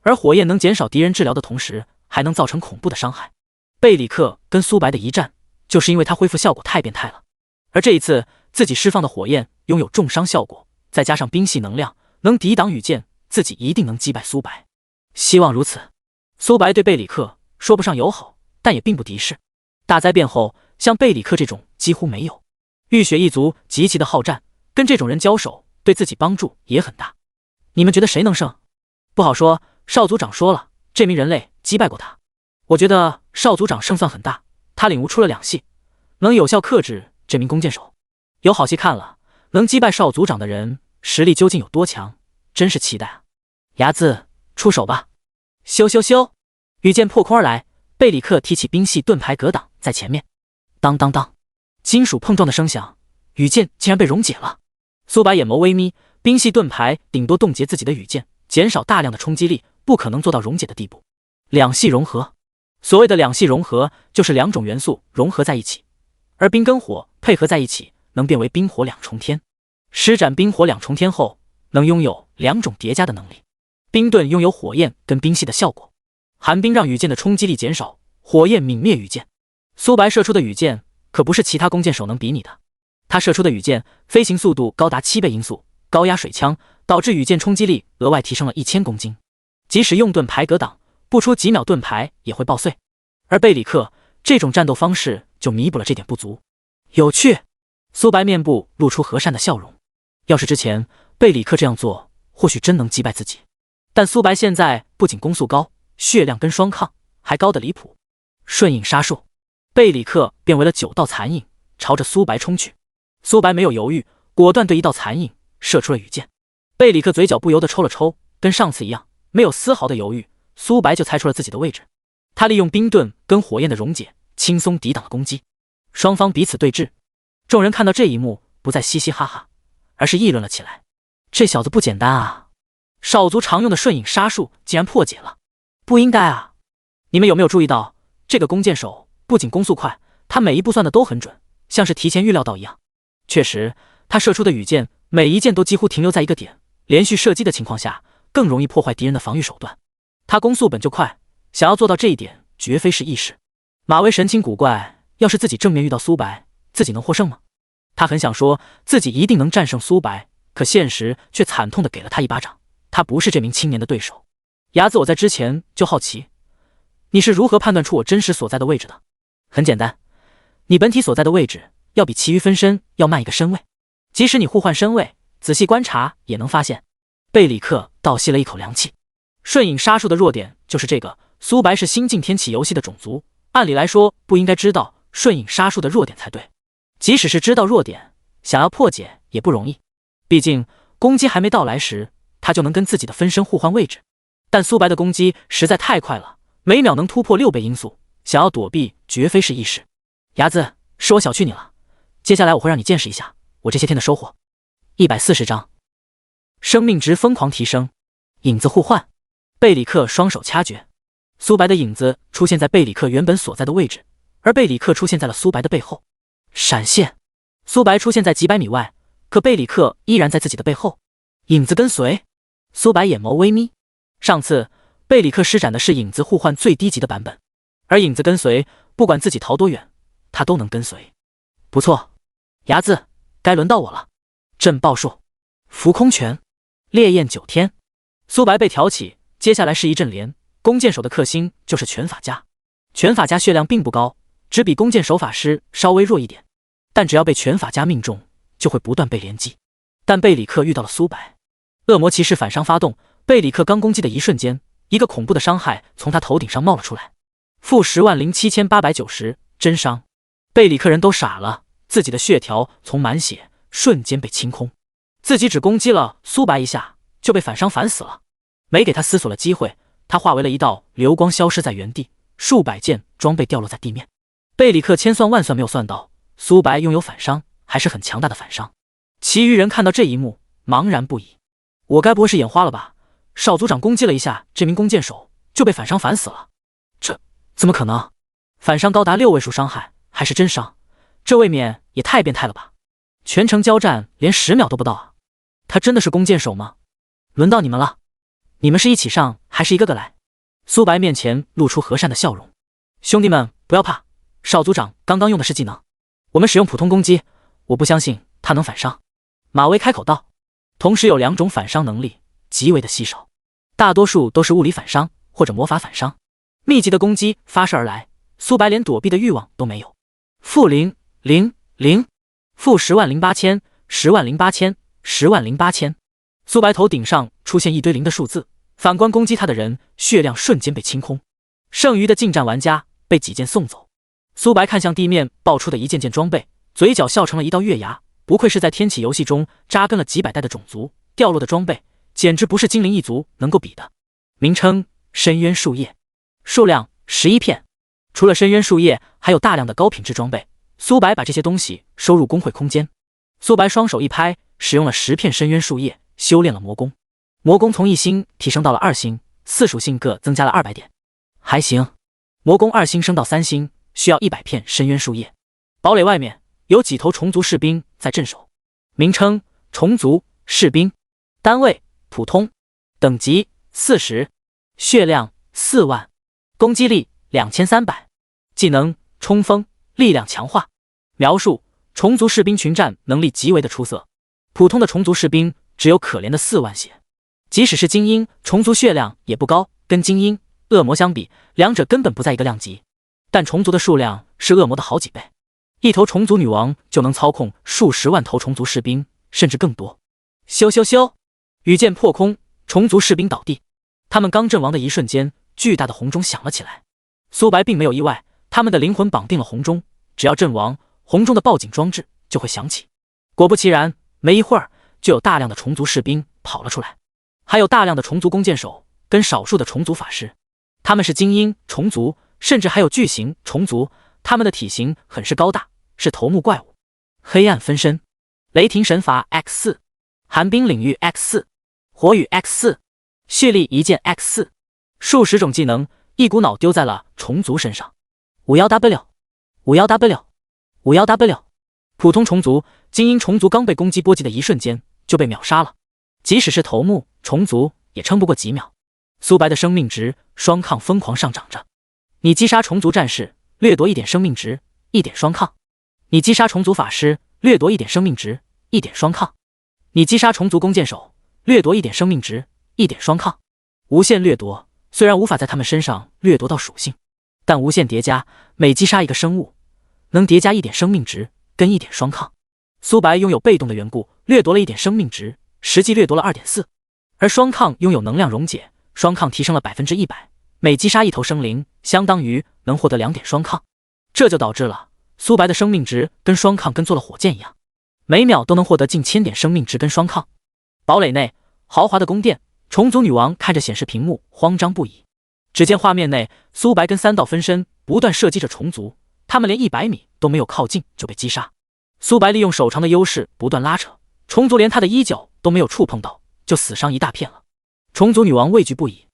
而火焰能减少敌人治疗的同时还能造成恐怖的伤害。贝里克跟苏白的一战，就是因为他恢复效果太变态了，而这一次自己释放的火焰拥有重伤效果，再加上冰系能量能抵挡羽箭，自己一定能击败苏白。希望如此。苏白对贝里克说不上友好，但也并不敌视。大灾变后，像贝里克这种几乎没有。浴血一族极其的好战，跟这种人交手对自己帮助也很大。你们觉得谁能胜？不好说，少族长说了，这名人类击败过他。我觉得少族长胜算很大，他领悟出了两系，能有效克制这名弓箭手。有好戏看了，能击败少族长的人实力究竟有多强，真是期待啊。伢子，出手吧。咻咻咻，羽箭破空而来，贝里克提起冰系盾牌格挡在前面。当当当，金属碰撞的声响，羽箭竟然被溶解了。苏白眼眸微眯，冰系盾牌顶多冻结自己的羽箭，减少大量的冲击力，不可能做到溶解的地步。两系融合，所谓的两系融合就是两种元素融合在一起，而冰跟火配合在一起能变为冰火两重天。施展冰火两重天后，能拥有两种叠加的能力。冰盾拥有火焰跟冰系的效果，寒冰让羽箭的冲击力减少，火焰泯灭羽箭。苏白射出的羽箭可不是其他弓箭手能比拟的，他射出的羽箭飞行速度高达7倍音速，高压水枪导致羽箭冲击力额外提升了1000公斤，即使用盾牌格挡，不出几秒盾牌也会爆碎。而贝里克这种战斗方式就弥补了这点不足。有趣。苏白面部露出和善的笑容，要是之前贝里克这样做，或许真能击败自己。但苏白现在不仅攻速高，血量跟双抗还高得离谱。瞬影杀术，贝里克变为了9道残影，朝着苏白冲去。苏白没有犹豫，果断对1道残影射出了羽箭。贝里克嘴角不由得抽了抽，跟上次一样，没有丝毫的犹豫，苏白就猜出了自己的位置。他利用冰盾跟火焰的溶解，轻松抵挡了攻击。双方彼此对峙，众人看到这一幕，不再嘻嘻哈哈，而是议论了起来。这小子不简单啊！少族常用的瞬影杀术竟然破解了，不应该啊！你们有没有注意到，这个弓箭手不仅攻速快，他每一步算的都很准，像是提前预料到一样。确实，他射出的羽箭每一箭都几乎停留在一个点，连续射击的情况下更容易破坏敌人的防御手段。他攻速本就快，想要做到这一点绝非是易事。马威神情古怪，要是自己正面遇到苏白，自己能获胜吗？他很想说自己一定能战胜苏白，可现实却惨痛地给了他一巴掌。他不是这名青年的对手。伢子，我在之前就好奇，你是如何判断出我真实所在的位置的？很简单，你本体所在的位置要比其余分身要慢一个身位。即使你互换身位，仔细观察也能发现。贝里克倒吸了一口凉气。瞬影杀术的弱点就是这个。苏白是新进天启游戏的种族，按理来说不应该知道瞬影杀术的弱点才对。即使是知道弱点，想要破解也不容易。毕竟攻击还没到来时，他就能跟自己的分身互换位置。但苏白的攻击实在太快了，每秒能突破6倍音速，想要躲避绝非是易事。伢子，是我小觑你了，接下来我会让你见识一下我这些天的收获。140章，生命值疯狂提升，影子互换。贝里克双手掐诀，苏白的影子出现在贝里克原本所在的位置，而贝里克出现在了苏白的背后。闪现，苏白出现在几百米外，可贝里克依然在自己的背后。影子跟随，苏白眼眸微眯。上次贝里克施展的是影子互换最低级的版本，而影子跟随，不管自己逃多远，他都能跟随。不错，伢子，该轮到我了。震爆术，浮空拳，烈焰9天。苏白被挑起，接下来是一阵连。弓箭手的克星就是拳法家，拳法家血量并不高，只比弓箭手法师稍微弱一点，但只要被拳法家命中，就会不断被连击。但贝里克遇到了苏白，恶魔骑士反伤发动，贝里克刚攻击的一瞬间，一个恐怖的伤害从他头顶上冒了出来，负100890，真伤。贝里克人都傻了，自己的血条从满血瞬间被清空，自己只攻击了苏白一下就被反伤反死了，没给他思索了机会，他化为了一道流光消失在原地，数百件装备掉落在地面。贝里克千算万算没有算到，苏白拥有反伤，还是很强大的反伤。其余人看到这一幕，茫然不已。我该不会是眼花了吧？少族长攻击了一下这名弓箭手，就被反伤反死了。这怎么可能？反伤高达6位数伤害，还是真伤，这未免也太变态了吧！全程交战连10秒都不到啊！他真的是弓箭手吗？轮到你们了，你们是一起上还是一个个来？苏白面前露出和善的笑容。兄弟们不要怕，少族长刚刚用的是技能，我们使用普通攻击，我不相信他能反伤。马威开口道。同时有2种反伤能力，极为的稀少，大多数都是物理反伤或者魔法反伤。密集的攻击发射而来，苏白连躲避的欲望都没有。负000，负108000，108000，108000。苏白头顶上出现一堆0的数字，反观攻击他的人，血量瞬间被清空，剩余的近战玩家被几件送走。苏白看向地面爆出的一件件装备，嘴角笑成了一道月牙。不愧是在天启游戏中扎根了几百代的种族，掉落的装备简直不是精灵一族能够比的。名称：深渊树叶，数量11片。除了深渊树叶，还有大量的高品质装备。苏白把这些东西收入工会空间。苏白双手一拍，使用了10片深渊树叶，修炼了魔功。魔功从1星提升到了2星，4属性各增加了200点，还行。魔功2星升到3星，需要100片深渊树叶。堡垒外面有几头虫族士兵在镇守，名称：虫族士兵，单位：普通，等级40，血量4万，攻击力2300，技能：冲锋，力量强化。描述：虫族士兵群战能力极为的出色，普通的虫族士兵只有可怜的4万血，即使是精英虫族血量也不高，跟精英恶魔相比，两者根本不在一个量级，但虫族的数量是恶魔的好几倍。一头虫族女王就能操控数十万头虫族士兵，甚至更多。咻咻咻，羽箭破空，虫族士兵倒地。他们刚阵亡的一瞬间，巨大的红钟响了起来。苏白并没有意外，他们的灵魂绑定了红钟，只要阵亡，红钟的报警装置就会响起。果不其然，没一会儿就有大量的虫族士兵跑了出来，还有大量的虫族弓箭手跟少数的虫族法师。他们是精英虫族，甚至还有巨型虫族，他们的体型很是高大，是头目怪物。黑暗分身，雷霆神罚 X4， 寒冰领域 X4， 火雨 X4， 蓄力一剑 X4， 数十种技能一股脑丢在了虫族身上。51W， 51W， 51W。普通虫族、精英虫族刚被攻击波及的一瞬间就被秒杀了，即使是头目虫族也撑不过几秒。苏白的生命值双抗疯狂上涨着，你击杀虫族战士，掠夺1点生命值，1点双抗。你击杀虫族法师，掠夺1点生命值，1点双抗。你击杀虫族弓箭手，掠夺1点生命值，1点双抗。无限掠夺，虽然无法在他们身上掠夺到属性，但无限叠加，每击杀一个生物，能叠加1点生命值，跟1点双抗。苏白拥有被动的缘故，掠夺了1点生命值，实际掠夺了2.4。而双抗拥有能量溶解，双抗提升了100%，每击杀1头生灵，相当于能获得2点双抗。这就导致了苏白的生命值跟双抗跟做了火箭一样，每秒都能获得近1000点生命值跟双抗。堡垒内，豪华的宫殿，虫族女王看着显示屏幕，慌张不已。只见画面内，苏白跟3道分身不断射击着虫族，他们连100米都没有靠近就被击杀。苏白利用手长的优势不断拉扯，虫族连他的衣角都没有触碰到，就死伤一大片了。虫族女王畏惧不已，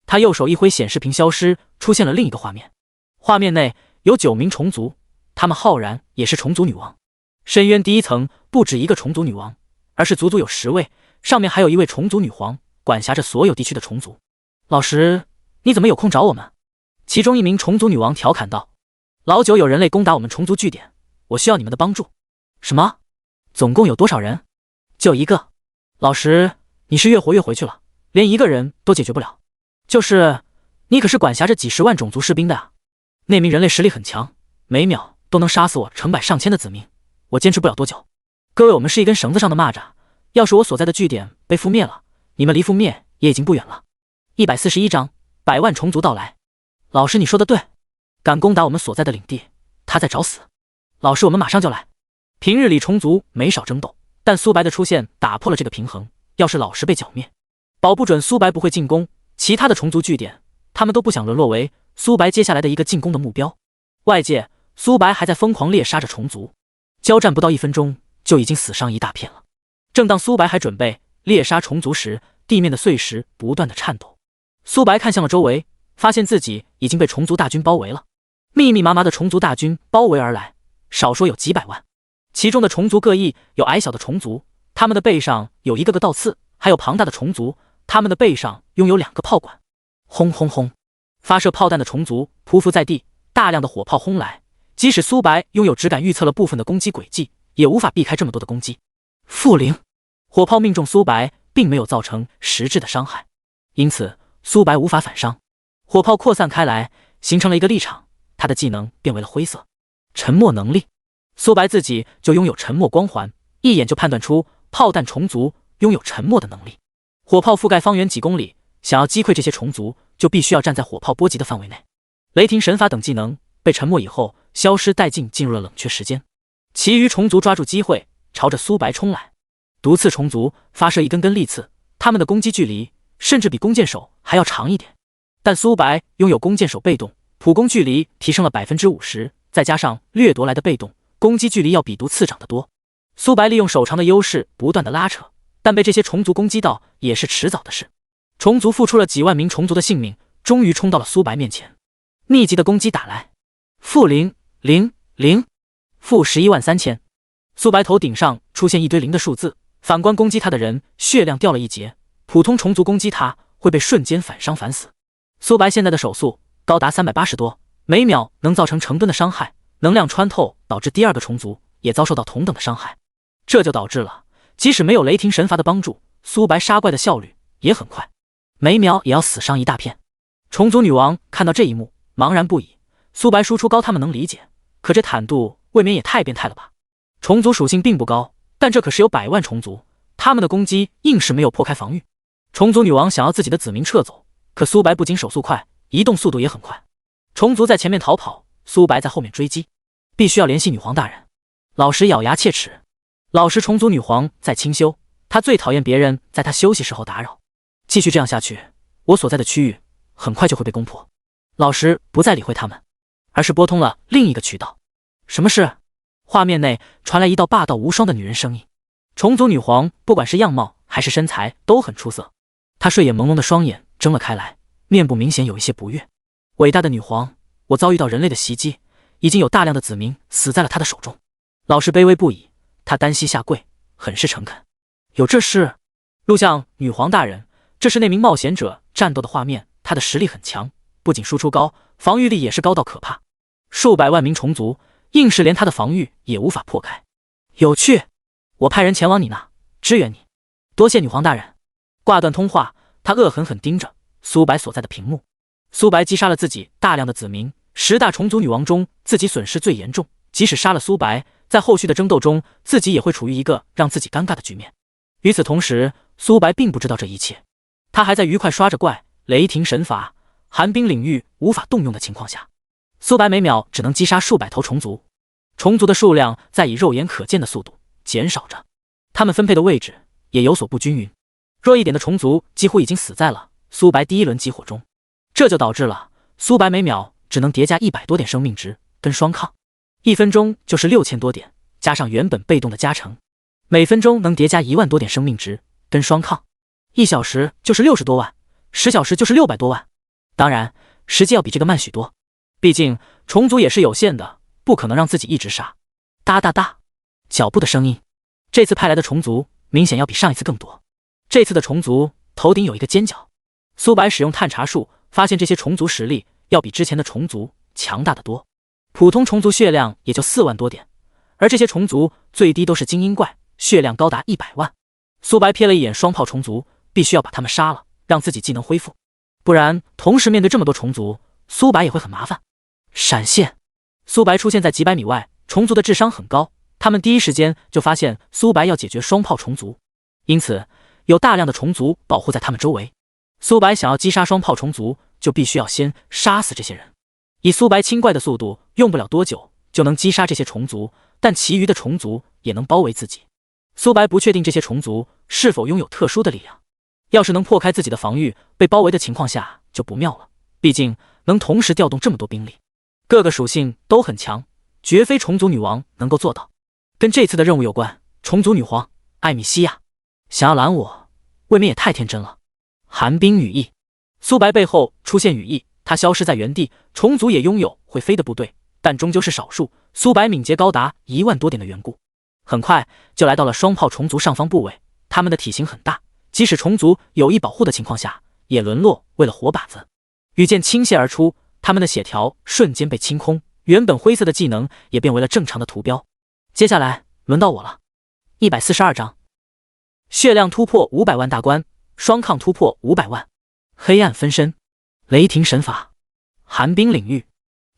她右手一挥，显示屏消失，出现了另一个画面。画面内有9名虫族，他们浩然也是虫族女王。深渊第1层不止一个虫族女王，而是足足有10位，上面还有一位虫族女皇，管辖着所有地区的虫族。老师，你怎么有空找我们？其中一名虫族女王调侃道：老9有人类攻打我们虫族据点，我需要你们的帮助。什么？总共有多少人？就1个。老师，你是越活越回去了，连1个人都解决不了。就是你可是管辖着几10万种族士兵的啊！那名人类实力很强，每秒都能杀死我成百上千的子民，我坚持不了多久。各位，我们是一根绳子上的蚂蚱，要是我所在的据点被覆灭了，你们离覆灭也已经不远了。141章100万虫族到来。老师，你说的对，敢攻打我们所在的领地，他在找死。老师，我们马上就来。平日里虫族没少争斗，但苏白的出现打破了这个平衡。要是老师被剿灭，保不准苏白不会进攻其他的虫族据点，他们都不想沦落为苏白接下来的一个进攻的目标。外界，苏白还在疯狂猎杀着虫族，交战不到1分钟就已经死伤一大片了。正当苏白还准备猎杀虫族时，地面的碎石不断的颤抖。苏白看向了周围，发现自己已经被虫族大军包围了。密密麻麻的虫族大军包围而来，少说有几百万。其中的虫族各异，有矮小的虫族，他们的背上有一个个倒刺，还有庞大的虫族，他们的背上拥有2个炮管。轰轰轰！发射炮弹的虫族匍匐在地，大量的火炮轰来。即使苏白拥有质感预测了部分的攻击轨迹，也无法避开这么多的攻击。负0，火炮命中苏白，并没有造成实质的伤害，因此苏白无法反伤。火炮扩散开来，形成了一个立场，他的技能变为了灰色。沉默能力，苏白自己就拥有沉默光环，一眼就判断出炮弹虫族拥有沉默的能力。火炮覆盖方圆几公里，想要击溃这些虫族，就必须要站在火炮波及的范围内。雷霆神法等技能被沉默以后消失殆尽，进入了冷却时间。其余虫族抓住机会朝着苏白冲来。毒刺虫族发射一根根利刺，他们的攻击距离甚至比弓箭手还要长一点。但苏白拥有弓箭手被动，普攻距离提升了50%，再加上掠夺来的被动，攻击距离要比毒刺长得多。苏白利用手长的优势不断的拉扯，但被这些虫族攻击到也是迟早的事。虫族付出了几万名虫族的性命，终于冲到了苏白面前。密集的攻击打来，负000，负113000。苏白头顶上出现一堆0的数字，反观攻击他的人血量掉了1截，普通虫族攻击他会被瞬间反伤反死。苏白现在的手速高达380多，每秒能造成成吨的伤害，能量穿透导致第2个虫族也遭受到同等的伤害。这就导致了即使没有雷霆神罚的帮助，苏白杀怪的效率也很快，每秒也要死伤一大片。虫族女王看到这一幕茫然不已，苏白输出高他们能理解，可这坦度未免也太变态了吧。虫族属性并不高，但这可是有100万虫族，他们的攻击硬是没有破开防御。虫族女王想要自己的子民撤走，可苏白不仅手速快，移动速度也很快。虫族在前面逃跑，苏白在后面追击，必须要联系女皇大人。老实咬牙切齿，老实虫族女皇在清修，她最讨厌别人在她休息时候打扰。继续这样下去，我所在的区域很快就会被攻破。老实不再理会他们，而是拨通了另一个渠道。什么事？画面内传来一道霸道无双的女人声音。虫族女皇不管是样貌还是身材都很出色，她睡眼朦胧的双眼睁了开来，面部明显有一些不悦。伟大的女皇，我遭遇到人类的袭击，已经有大量的子民死在了她的手中。老实卑微不已，她单膝下跪，很是诚恳。有这事？录像女皇大人，这是那名冒险者战斗的画面，他的实力很强，不仅输出高，防御力也是高到可怕。数百万名虫族，硬是连他的防御也无法破开。有趣，我派人前往你那，支援你。多谢女皇大人。挂断通话，他恶狠狠盯着苏白所在的屏幕。苏白击杀了自己大量的子民，10大虫族女王中自己损失最严重，即使杀了苏白，在后续的争斗中，自己也会处于一个让自己尴尬的局面。与此同时，苏白并不知道这一切，他还在愉快刷着怪，雷霆神罚、寒冰领域无法动用的情况下，苏白每秒只能击杀数百头虫族，虫族的数量在以肉眼可见的速度减少着，它们分配的位置也有所不均匀。弱一点的虫族几乎已经死在了苏白第一轮激活中，这就导致了苏白每秒只能叠加100多点生命值跟双抗，1分钟就是6000多点，加上原本被动的加成，每分钟能叠加1万多点生命值跟双抗，1小时就是60多万，10小时就是600多万。当然，实际要比这个慢许多，毕竟虫族也是有限的，不可能让自己一直杀。哒哒哒，脚步的声音，这次派来的虫族明显要比上一次更多。这次的虫族头顶有一个尖角，苏白使用探查术发现这些虫族实力要比之前的虫族强大得多。普通虫族血量也就4万多点，而这些虫族最低都是精英怪，血量高达100万。苏白瞥了一眼双炮虫族，必须要把他们杀了，让自己技能恢复，不然同时面对这么多虫族，苏白也会很麻烦。闪现，苏白出现在几百米外，虫族的智商很高，他们第一时间就发现苏白要解决双炮虫族，因此有大量的虫族保护在他们周围。苏白想要击杀双炮虫族，就必须要先杀死这些人。以苏白清怪的速度，用不了多久就能击杀这些虫族，但其余的虫族也能包围自己。苏白不确定这些虫族是否拥有特殊的力量，要是能破开自己的防御，被包围的情况下就不妙了，毕竟能同时调动这么多兵力，各个属性都很强，绝非虫族女王能够做到。跟这次的任务有关，虫族女皇艾米西亚想要拦我，未免也太天真了。寒冰羽翼，苏白背后出现羽翼，他消失在原地。虫族也拥有会飞的部队，但终究是少数。苏白敏捷高达1万多点的缘故，很快就来到了双炮虫族上方部位。他们的体型很大，即使虫族有意保护的情况下，也沦落为了活靶子。羽箭倾泻而出，他们的血条瞬间被清空，原本灰色的技能也变为了正常的图标。接下来轮到我了。142章，血量突破500万大关，双抗突破500万，黑暗分身，雷霆神法，寒冰领域。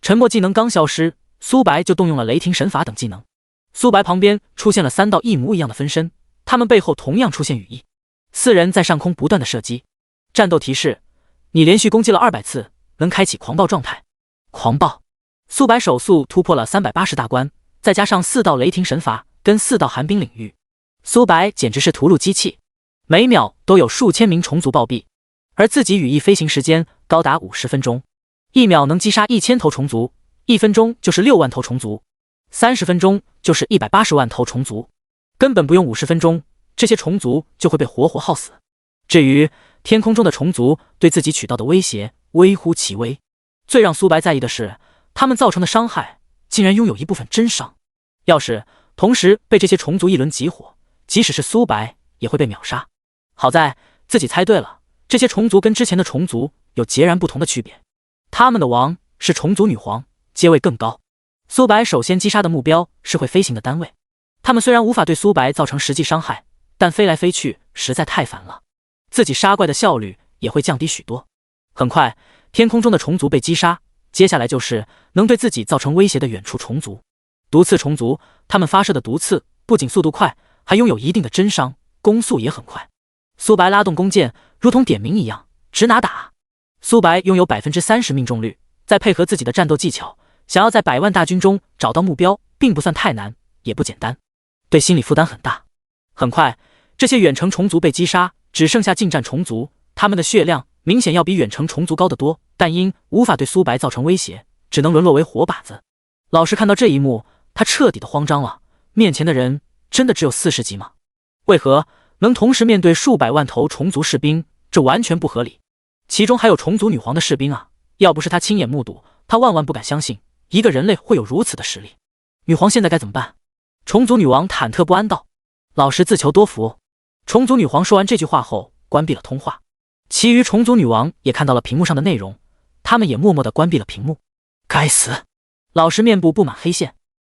沉默技能刚消失，苏白就动用了雷霆神法等技能。苏白旁边出现了3道一模一样的分身，他们背后同样出现羽翼，4人在上空不断的射击。战斗提示：你连续攻击了200次，能开启狂暴状态。狂暴，苏白手速突破了380大关，再加上4道雷霆神法跟4道寒冰领域，苏白简直是屠戮机器，每秒都有数千名虫族暴毙，而自己羽翼飞行时间高达50分钟，1秒能击杀1000头虫族，1分钟就是6万头虫族，30分钟就是180万头虫族，根本不用50分钟，这些虫族就会被活活耗死。至于天空中的虫族对自己取到的威胁微乎其微，最让苏白在意的是，他们造成的伤害竟然拥有一部分真伤。要是同时被这些虫族一轮集火，即使是苏白也会被秒杀。好在自己猜对了，这些虫族跟之前的虫族有截然不同的区别，他们的王是虫族女皇，阶位更高。苏白首先击杀的目标是会飞行的单位，他们虽然无法对苏白造成实际伤害，但飞来飞去实在太烦了，自己杀怪的效率也会降低许多。很快，天空中的虫族被击杀，接下来就是能对自己造成威胁的远处虫族。毒刺虫族，他们发射的毒刺不仅速度快，还拥有一定的真伤，攻速也很快。苏白拉动弓箭，如同点名一样，指哪打。苏白拥有30%命中率，再配合自己的战斗技巧，想要在100万大军中找到目标，并不算太难，也不简单，对心理负担很大。很快，这些远程虫族被击杀，只剩下近战虫族，他们的血量明显要比远程虫族高得多，但因无法对苏白造成威胁，只能沦落为活靶子。老师看到这一幕，他彻底的慌张了，面前的人真的只有40级吗？为何能同时面对数百万头虫族士兵？这完全不合理。其中还有虫族女皇的士兵啊，要不是他亲眼目睹，他万万不敢相信一个人类会有如此的实力。女皇现在该怎么办？虫族女王忐忑不安道。老师自求多福。虫族女皇说完这句话后关闭了通话，其余虫族女王也看到了屏幕上的内容，他们也默默地关闭了屏幕。该死！老师面部布满黑线，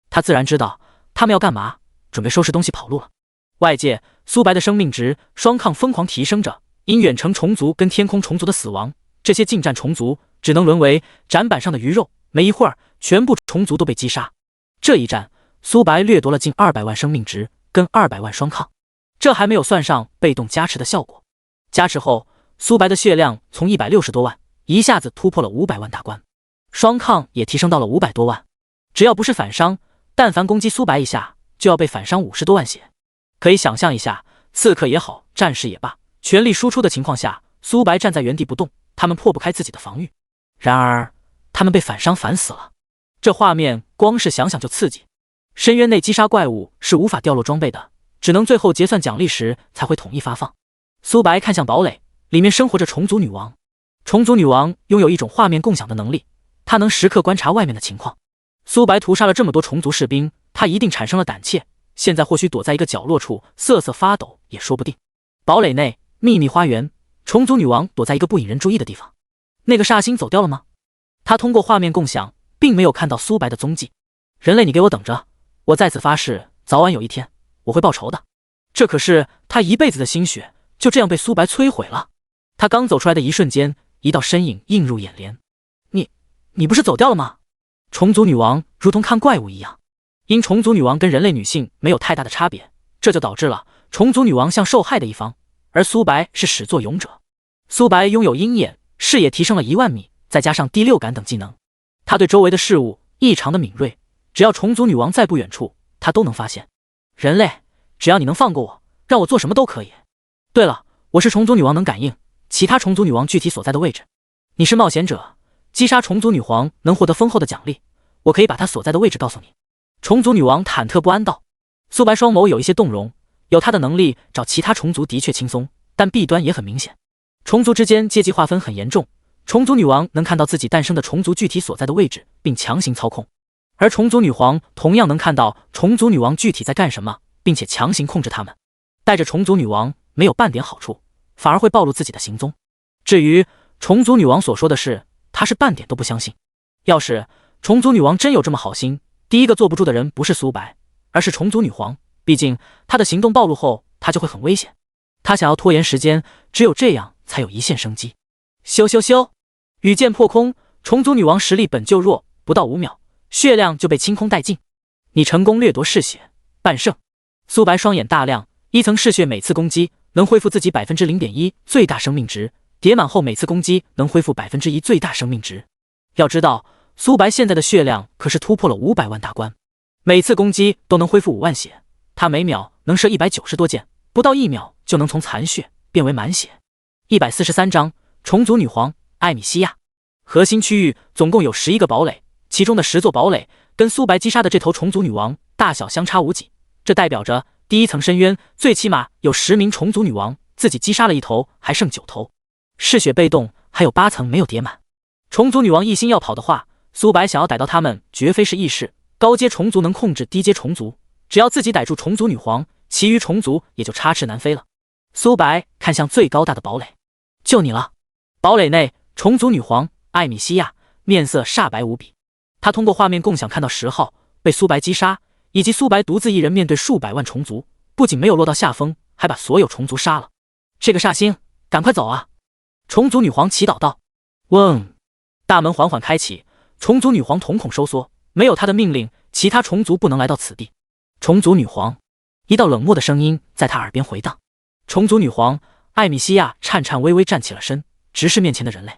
他自然知道他们要干嘛，准备收拾东西跑路了。外界，苏白的生命值双抗疯狂提升着，因远程虫族跟天空虫族的死亡，这些近战虫族只能沦为展板上的鱼肉，没一会儿全部虫族都被击杀。这一战，苏白掠夺了近200万生命值跟200万双抗，这还没有算上被动加持的效果。加持后，苏白的血量从160多万一下子突破了500万大关，双抗也提升到了500多万。只要不是反伤，但凡攻击苏白一下，就要被反伤50多万血。可以想象一下，刺客也好，战士也罢，全力输出的情况下，苏白站在原地不动，他们破不开自己的防御。然而，他们被反伤反死了，这画面光是想想就刺激。深渊内击杀怪物是无法掉落装备的，只能最后结算奖励时才会统一发放。苏白看向堡垒，里面生活着虫族女王。虫族女王拥有一种画面共享的能力，她能时刻观察外面的情况。苏白屠杀了这么多虫族士兵，他一定产生了胆怯，现在或许躲在一个角落处瑟瑟发抖也说不定。堡垒内秘密花园，虫族女王躲在一个不引人注意的地方。那个煞星走掉了吗？他通过画面共享并没有看到苏白的踪迹。人类，你给我等着，我在此发誓，早晚有一天我会报仇的。这可是他一辈子的心血，就这样被苏白摧毁了。他刚走出来的一瞬间，一道身影映入眼帘。你不是走掉了吗？虫族女王如同看怪物一样。因虫族女王跟人类女性没有太大的差别，这就导致了虫族女王像受害的一方，而苏白是始作俑者。苏白拥有鹰眼，视野提升了1万米，再加上第6感等技能，他对周围的事物异常的敏锐，只要虫族女王在不远处，他都能发现。人类，只要你能放过我，让我做什么都可以。对了，我是虫族女王，能感应其他虫族女王具体所在的位置。你是冒险者，击杀虫族女皇能获得丰厚的奖励，我可以把她所在的位置告诉你。虫族女王忐忑不安道。苏白双眸有一些动容，有他的能力找其他虫族的确轻松，但弊端也很明显。虫族之间阶级划分很严重，虫族女王能看到自己诞生的虫族具体所在的位置，并强行操控，而虫族女皇同样能看到虫族女王具体在干什么，并且强行控制他们。带着虫族女王没有半点好处，反而会暴露自己的行踪。至于虫族女王所说的事，他是半点都不相信。要是虫族女王真有这么好心，第一个坐不住的人不是苏白，而是虫族女皇。毕竟他的行动暴露后，他就会很危险。他想要拖延时间，只有这样才有一线生机。咻咻咻，羽箭破空，虫族女王实力本就弱，不到5秒，血量就被清空殆尽。你成功掠夺嗜血，半胜。苏白双眼大亮，1层嗜血每次攻击能恢复自己 0.1% 最大生命值，叠满后每次攻击能恢复 1% 最大生命值。要知道，苏白现在的血量可是突破了500万大关，每次攻击都能恢复5万血，他每秒能射190多箭，不到1秒就能从残血变为满血。143章虫族女皇艾米西亚。核心区域总共有11个堡垒，其中的10座堡垒跟苏白击杀的这头虫族女王大小相差无几，这代表着第1层深渊最起码有10名虫族女王，自己击杀了1头，还剩9头。嗜血被动还有8层没有叠满，虫族女王一心要跑的话，苏白想要逮到他们绝非是易事。高阶虫族能控制低阶虫族，只要自己逮住虫族女皇，其余虫族也就插翅难飞了。苏白看向最高大的堡垒，就你了。堡垒内，虫族女皇艾米西亚面色煞白无比，她通过画面共享看到10号被苏白击杀，以及苏白独自一人面对数百万虫族，不仅没有落到下风，还把所有虫族杀了。这个煞星，赶快走啊！虫族女皇祈祷道。嗡，大门缓缓开启，虫族女皇瞳孔收缩，没有她的命令，其他虫族不能来到此地。虫族女皇，一道冷漠的声音在她耳边回荡。虫族女皇艾米西亚颤颤巍巍站起了身，直视面前的人类。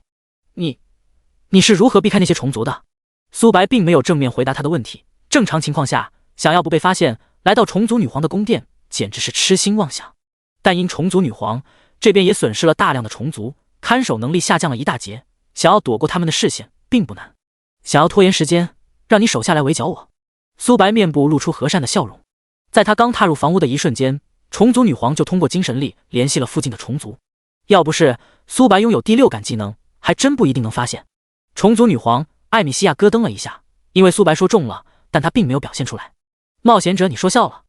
你是如何避开那些虫族的？苏白并没有正面回答他的问题。正常情况下，想要不被发现，来到虫族女皇的宫殿，简直是痴心妄想。但因虫族女皇这边也损失了大量的虫族，看守能力下降了一大截，想要躲过他们的视线并不难。想要拖延时间，让你手下来围剿我。苏白面部露出和善的笑容。在他刚踏入房屋的一瞬间，虫族女皇就通过精神力联系了附近的虫族。要不是苏白拥有第6感技能，还真不一定能发现。虫族女皇艾米西亚咯噔了一下，因为苏白说中了，但他并没有表现出来。冒险者，你说笑了，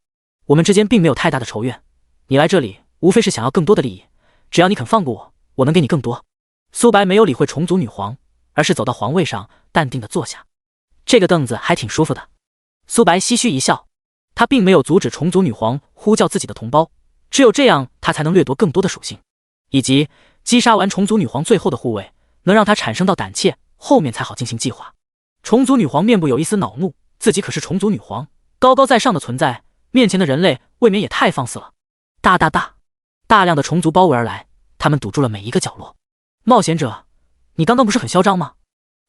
我们之间并没有太大的仇怨，你来这里无非是想要更多的利益，只要你肯放过我，我能给你更多。苏白没有理会虫族女皇，而是走到皇位上，淡定地坐下。这个凳子还挺舒服的。苏白唏嘘一笑，他并没有阻止虫族女皇呼叫自己的同胞，只有这样他才能掠夺更多的属性，以及击杀完虫族女皇最后的护卫，能让他产生到胆怯，后面才好进行计划。虫族女皇面部有一丝恼怒，自己可是虫族女皇，高高在上的存在，面前的人类未免也太放肆了。大量的虫族包围而来，他们堵住了每一个角落。冒险者，你刚刚不是很嚣张吗？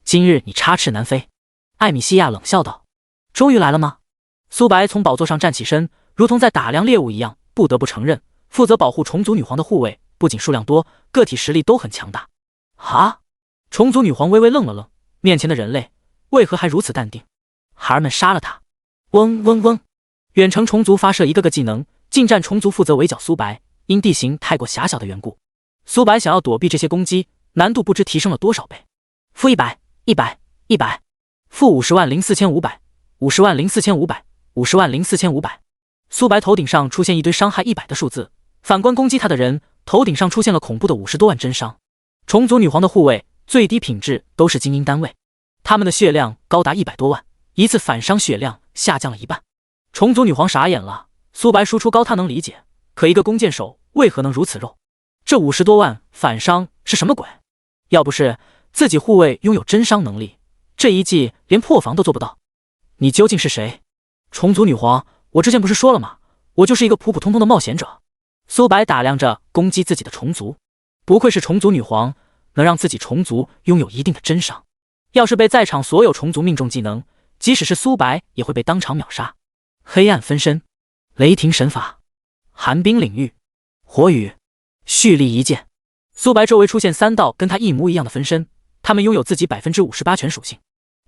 今日你插翅难飞。艾米西亚冷笑道。终于来了吗？苏白从宝座上站起身，如同在打量猎物一样。不得不承认，负责保护虫族女皇的护卫不仅数量多，个体实力都很强大。啊！虫族女皇微微愣了愣，面前的人类为何还如此淡定？孩儿们杀了他！嗡嗡嗡！远程虫族发射一个个技能，近战虫族负责围剿苏白。因地形太过狭小的缘故，苏白想要躲避这些攻击，难度不知提升了多少倍。负100、100、100，负504500，504500，504500。苏白头顶上出现一堆伤害100的数字，反观攻击他的人头顶上出现了恐怖的50多万真伤。虫族女皇的护卫最低品质都是精英单位，他们的血量高达100多万，一次反伤血量下降了一半。虫族女皇傻眼了，苏白输出高她能理解，可一个弓箭手为何能如此肉？这50多万反伤是什么鬼？要不是自己护卫拥有真伤能力，这一季连破防都做不到。你究竟是谁？虫族女皇，我之前不是说了吗？我就是一个普普通通的冒险者。苏白打量着攻击自己的虫族，不愧是虫族女皇，能让自己虫族拥有一定的真伤。要是被在场所有虫族命中技能，即使是苏白也会被当场秒杀。黑暗分身、雷霆神法、寒冰领域、火雨、蓄力一剑。苏白周围出现3道跟他一模一样的分身，他们拥有自己 58% 全属性。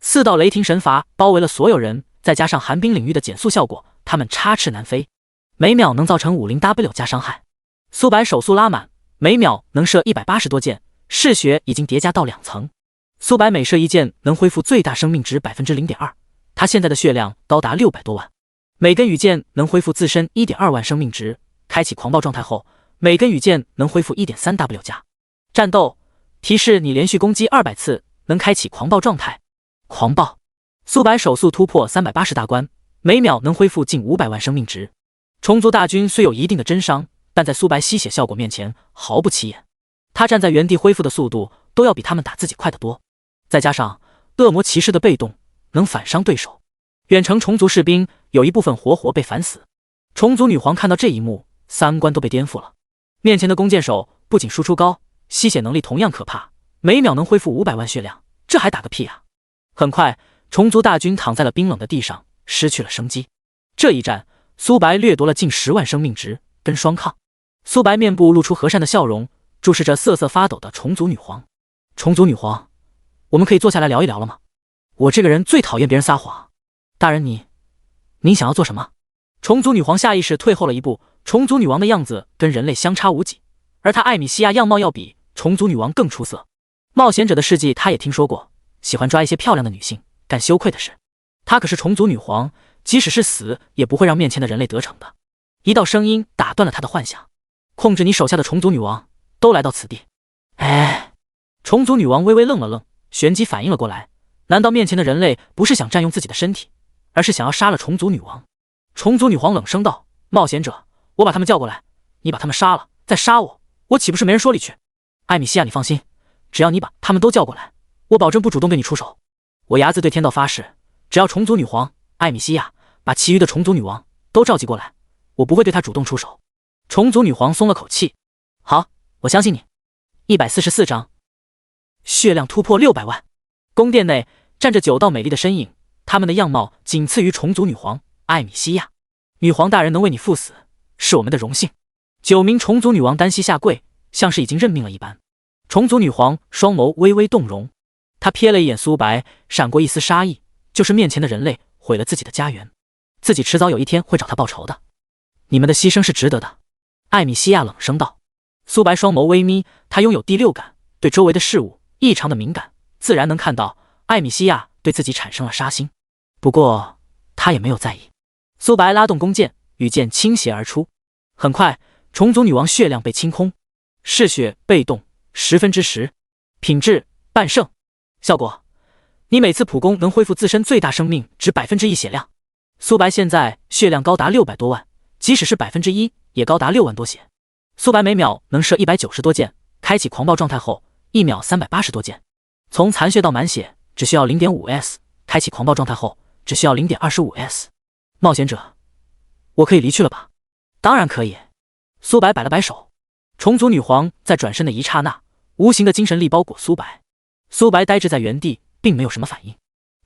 4道雷霆神法包围了所有人，再加上寒冰领域的减速效果，他们插翅难飞，每秒能造成 50W 加伤害。苏白手速拉满，每秒能射180多箭，嗜血已经叠加到2层。苏白每射一箭能恢复最大生命值 0.2%， 他现在的血量高达600多万。每根羽箭能恢复自身 1.2 万生命值，开启狂暴状态后，每根羽箭能恢复 1.3W 加。战斗提示你连续攻击200次能开启狂暴状态。狂暴！苏白手速突破380大关，每秒能恢复近500万生命值。虫族大军虽有一定的真伤，但在苏白吸血效果面前毫不起眼。他站在原地恢复的速度都要比他们打自己快得多，再加上恶魔骑士的被动，能反伤对手。远程虫族士兵有一部分活活被反死。虫族女皇看到这一幕，三观都被颠覆了。面前的弓箭手不仅输出高，吸血能力同样可怕，每秒能恢复500万血量，这还打个屁啊！很快，虫族大军躺在了冰冷的地上，失去了生机。这一战，苏白掠夺了近10万生命值，跟双抗。苏白面部露出和善的笑容，注视着瑟瑟发抖的虫族女皇。虫族女皇，我们可以坐下来聊一聊了吗？我这个人最讨厌别人撒谎。大人您想要做什么？虫族女皇下意识退后了一步，虫族女王的样子跟人类相差无几，而她艾米西亚样貌要比虫族女王更出色。冒险者的事迹她也听说过，喜欢抓一些漂亮的女性，干羞愧的事。她可是虫族女皇，即使是死也不会让面前的人类得逞的。一道声音打断了她的幻想：控制你手下的虫族女王都来到此地。哎，虫族女王微微愣了愣，旋即反应了过来，难道面前的人类不是想占用自己的身体，而是想要杀了虫族女王？虫族女皇冷声道：冒险者，我把他们叫过来，你把他们杀了再杀我，我岂不是没人说理去？艾米西亚，你放心，只要你把他们都叫过来，我保证不主动对你出手。我牙子对天道发誓，只要虫族女皇艾米西亚把其余的虫族女王都召集过来，我不会对她主动出手。虫族女皇松了口气：好，我相信你。144章，血量突破600万。宫殿内站着9道美丽的身影，她们的样貌仅次于虫族女皇艾米西亚。女皇大人能为你赴死，是我们的荣幸。9名虫族女王单膝下跪，像是已经认命了一般。虫族女皇双眸微微动容，她瞥了一眼苏白，闪过一丝杀意，就是面前的人类毁了自己的家园，自己迟早有一天会找她报仇的。你们的牺牲是值得的。艾米西亚冷声道。苏白双眸微眯，他拥有第6感，对周围的事物异常的敏感，自然能看到艾米西亚对自己产生了杀心。不过他也没有在意。苏白拉动弓箭，羽箭倾斜而出。很快，虫族女王血量被清空，嗜血被动10%，品质半圣。效果：你每次普攻能恢复自身最大生命值 1% 血量。苏白现在血量高达600多万，即使是 1%也高达6万多血。苏白每秒能射190多箭，开启狂暴状态后，1秒380多箭。从残血到满血只需要 0.5S， 开启狂暴状态后只需要 0.25S。冒险者，我可以离去了吧？当然可以。苏白摆了摆手。虫族女皇在转身的一刹那，无形的精神力包裹苏白。苏白呆滞在原地，并没有什么反应。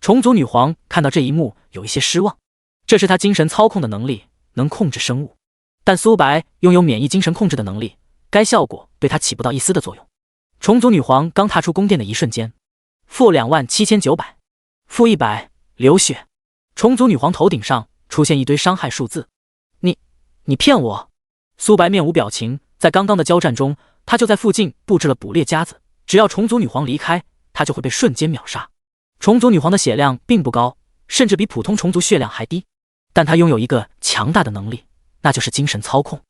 虫族女皇看到这一幕，有一些失望。这是她精神操控的能力，能控制生物。但苏白拥有免疫精神控制的能力，该效果对她起不到一丝的作用。虫族女皇刚踏出宫殿的一瞬间，负27900，负100，流血。虫族女皇头顶上出现一堆伤害数字。你骗我！苏白面无表情，在刚刚的交战中，他就在附近布置了捕猎夹子，只要虫族女皇离开，他就会被瞬间秒杀。虫族女皇的血量并不高，甚至比普通虫族血量还低，但她拥有一个强大的能力，那就是精神操控。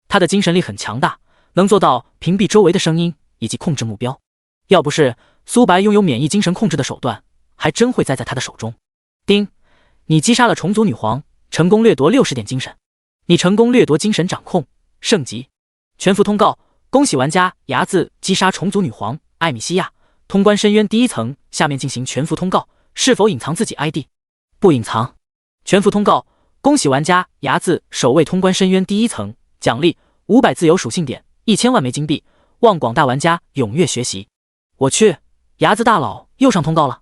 她的精神力很强大，能做到屏蔽周围的声音以及控制目标。要不是苏白拥有免疫精神控制的手段，还真会栽在他的手中。丁，你击杀了虫族女皇，成功掠夺60点精神。你成功掠夺精神掌控升级。全服通告：恭喜玩家牙子击杀虫族女皇艾米西亚，通关深渊第1层。下面进行全服通告，是否隐藏自己 ID？ 不隐藏。全服通告：恭喜玩家牙子首位通关深渊第1层，奖励500自由属性点，1000万枚金币，望广大玩家踊跃学习。我去，牙子大佬又上通告了。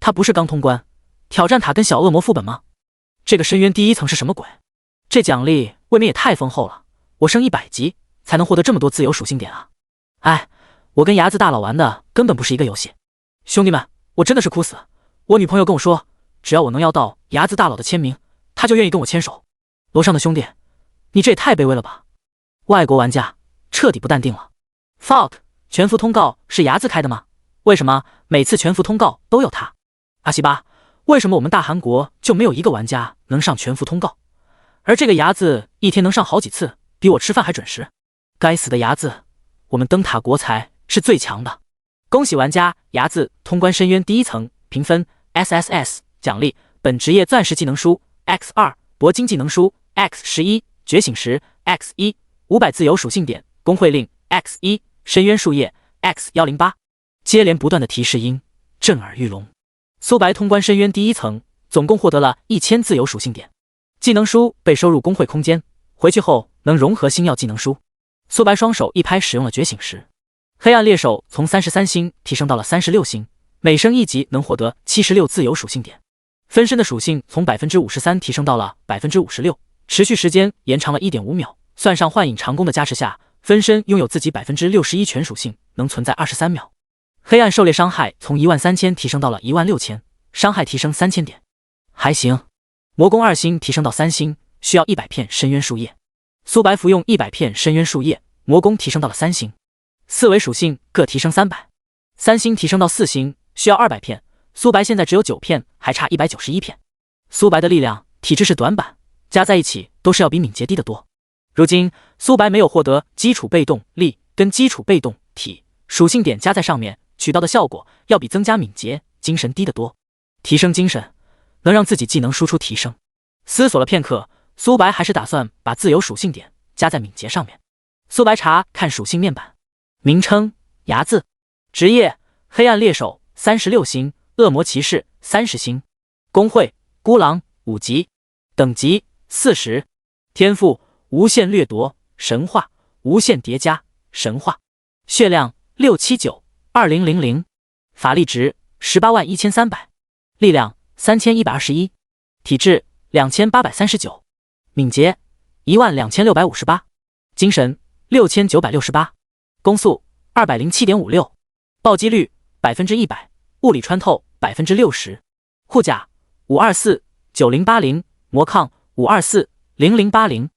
他不是刚通关，挑战塔跟小恶魔副本吗？这个深渊第1层是什么鬼？这奖励未免也太丰厚了，我升100级才能获得这么多自由属性点啊！哎，我跟牙子大佬玩的根本不是一个游戏。兄弟们，我真的是哭死！我女朋友跟我说，只要我能要到牙子大佬的签名，她就愿意跟我牵手。楼上的兄弟，你这也太卑微了吧！外国玩家彻底不淡定了。fuck， 全服通告是牙子开的吗？为什么每次全服通告都有他？阿西巴，为什么我们大韩国就没有一个玩家能上全服通告？而这个牙子一天能上好几次，比我吃饭还准时。该死的牙子，我们灯塔国才是最强的。恭喜玩家牙子通关深渊第1层，评分 SSS， 奖励本职业钻石技能书 X2， 铂金技能书 X11， 觉醒石 X1， 500自由属性点，工会令 X1， 深渊树叶 X108。接连不断的提示音震耳欲聋。苏白通关深渊第1层，总共获得了1000自由属性点。技能书被收入工会空间，回去后能融合星耀技能书。苏白双手一拍使用了觉醒石，黑暗猎手从33星提升到了36星，每升1级能获得76自由属性点。分身的属性从 53% 提升到了 56%， 持续时间延长了 1.5 秒，算上幻影长弓的加持下，分身拥有自己 61% 全属性，能存在23秒。黑暗狩猎伤害从13000提升到了16000，伤害提升3000点，还行。魔弓2星提升到3星，需要100片深渊树叶。苏白服用100片深渊树叶，魔弓提升到了3星。四维属性各提升300。3星提升到4星，需要200片。苏白现在只有9片，还差191片。苏白的力量、体质是短板，加在一起都是要比敏捷低得多。如今苏白没有获得基础被动力跟基础被动体属性点加在上面，取到的效果要比增加敏捷、精神低得多。提升精神能让自己技能输出提升。思索了片刻，苏白还是打算把自由属性点加在敏捷上面。苏白查看属性面板，名称牙子，职业黑暗猎手36星，恶魔骑士30星，工会孤狼5级，等级40，天赋无限掠夺神话，无限叠加神话，血量6792000，法力值181300，力量3121，体质2839，敏捷12658，精神6968，攻速207.56，暴击率100%，物理穿透60%，护甲5249080，魔抗5240080，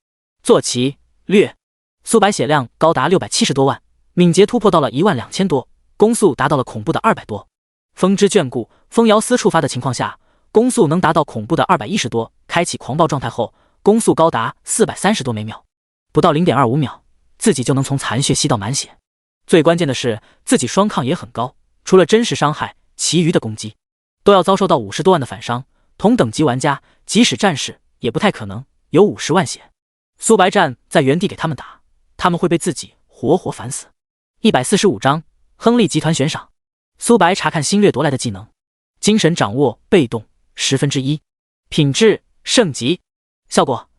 坐骑掠。苏白血量高达670多万，敏捷突破到了12000多，攻速达到了恐怖的200多。风之眷顾，风摇丝触发的情况下，攻速能达到恐怖的210多，开启狂暴状态后，攻速高达430多每秒，不到 0.25 秒，自己就能从残血吸到满血。最关键的是，自己双抗也很高，除了真实伤害，其余的攻击都要遭受到50多万的反伤。同等级玩家，即使战士，也不太可能有50万血。苏白站在原地给他们打，他们会被自己活活烦死。145章，亨利集团悬赏。苏白查看新掠夺来的技能，精神掌握被动1/10，品质圣级，效果，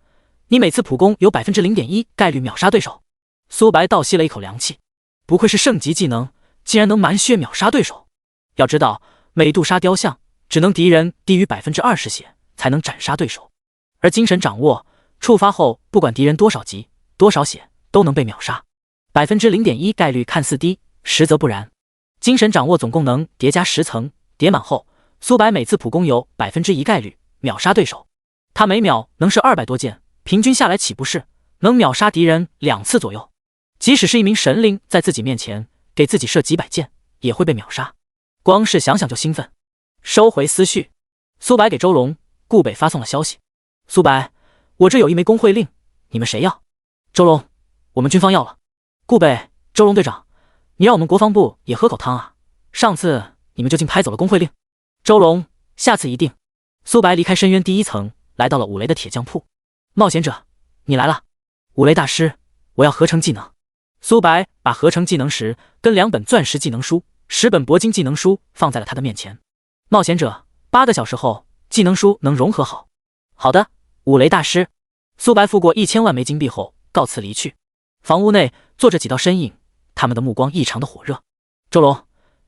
你每次普攻有 0.1% 概率秒杀对手。苏白倒吸了一口凉气，不愧是圣级技能，竟然能满血秒杀对手。要知道，美杜莎雕像只能敌人低于 20% 血才能斩杀对手，而精神掌握触发后，不管敌人多少级、多少血，都能被秒杀。0.1% 概率看似低，实则不然。精神掌握总共能叠加10层，叠满后，苏白每次普攻有 1% 概率秒杀对手。他每秒能射200多箭，平均下来岂不是能秒杀敌人2次左右？即使是一名神灵在自己面前给自己射几百箭，也会被秒杀。光是想想就兴奋。收回思绪，苏白给周龙、顾北发送了消息：苏白，我这有一枚工会令，你们谁要？周龙，我们军方要了。顾北，周龙队长，你让我们国防部也喝口汤啊！上次你们就竟拍走了工会令。周龙，下次一定。苏白离开深渊第1层，来到了五雷的铁匠铺。冒险者，你来了。五雷大师，我要合成技能。苏白把合成技能石跟2本钻石技能书、10本铂金技能书放在了他的面前。冒险者，8个小时后技能书能融合好。好的，五雷大师。苏白付过1000万枚金币后告辞离去。房屋内坐着几道身影，他们的目光异常的火热。周龙，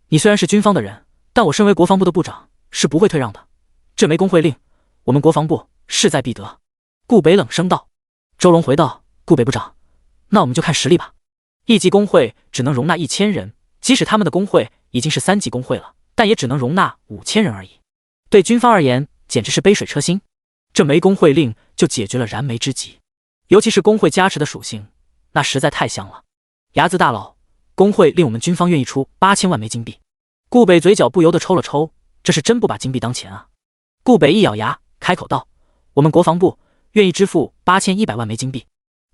你虽然是军方的人，但我身为国防部的部长是不会退让的。这枚工会令，我们国防部势在必得。顾北冷声道。周龙回道：顾北部长，那我们就看实力吧。1级工会只能容纳1000人，即使他们的工会已经是3级工会了，但也只能容纳5000人而已。对军方而言，简直是杯水车薪。这枚工会令就解决了燃眉之急，尤其是工会加持的属性，那实在太香了。睚眦大佬，工会令我们军方愿意出8000万枚金币。顾北嘴角不由得抽了抽，这是真不把金币当钱啊。顾北一咬牙，开口道：我们国防部愿意支付8100万枚金币。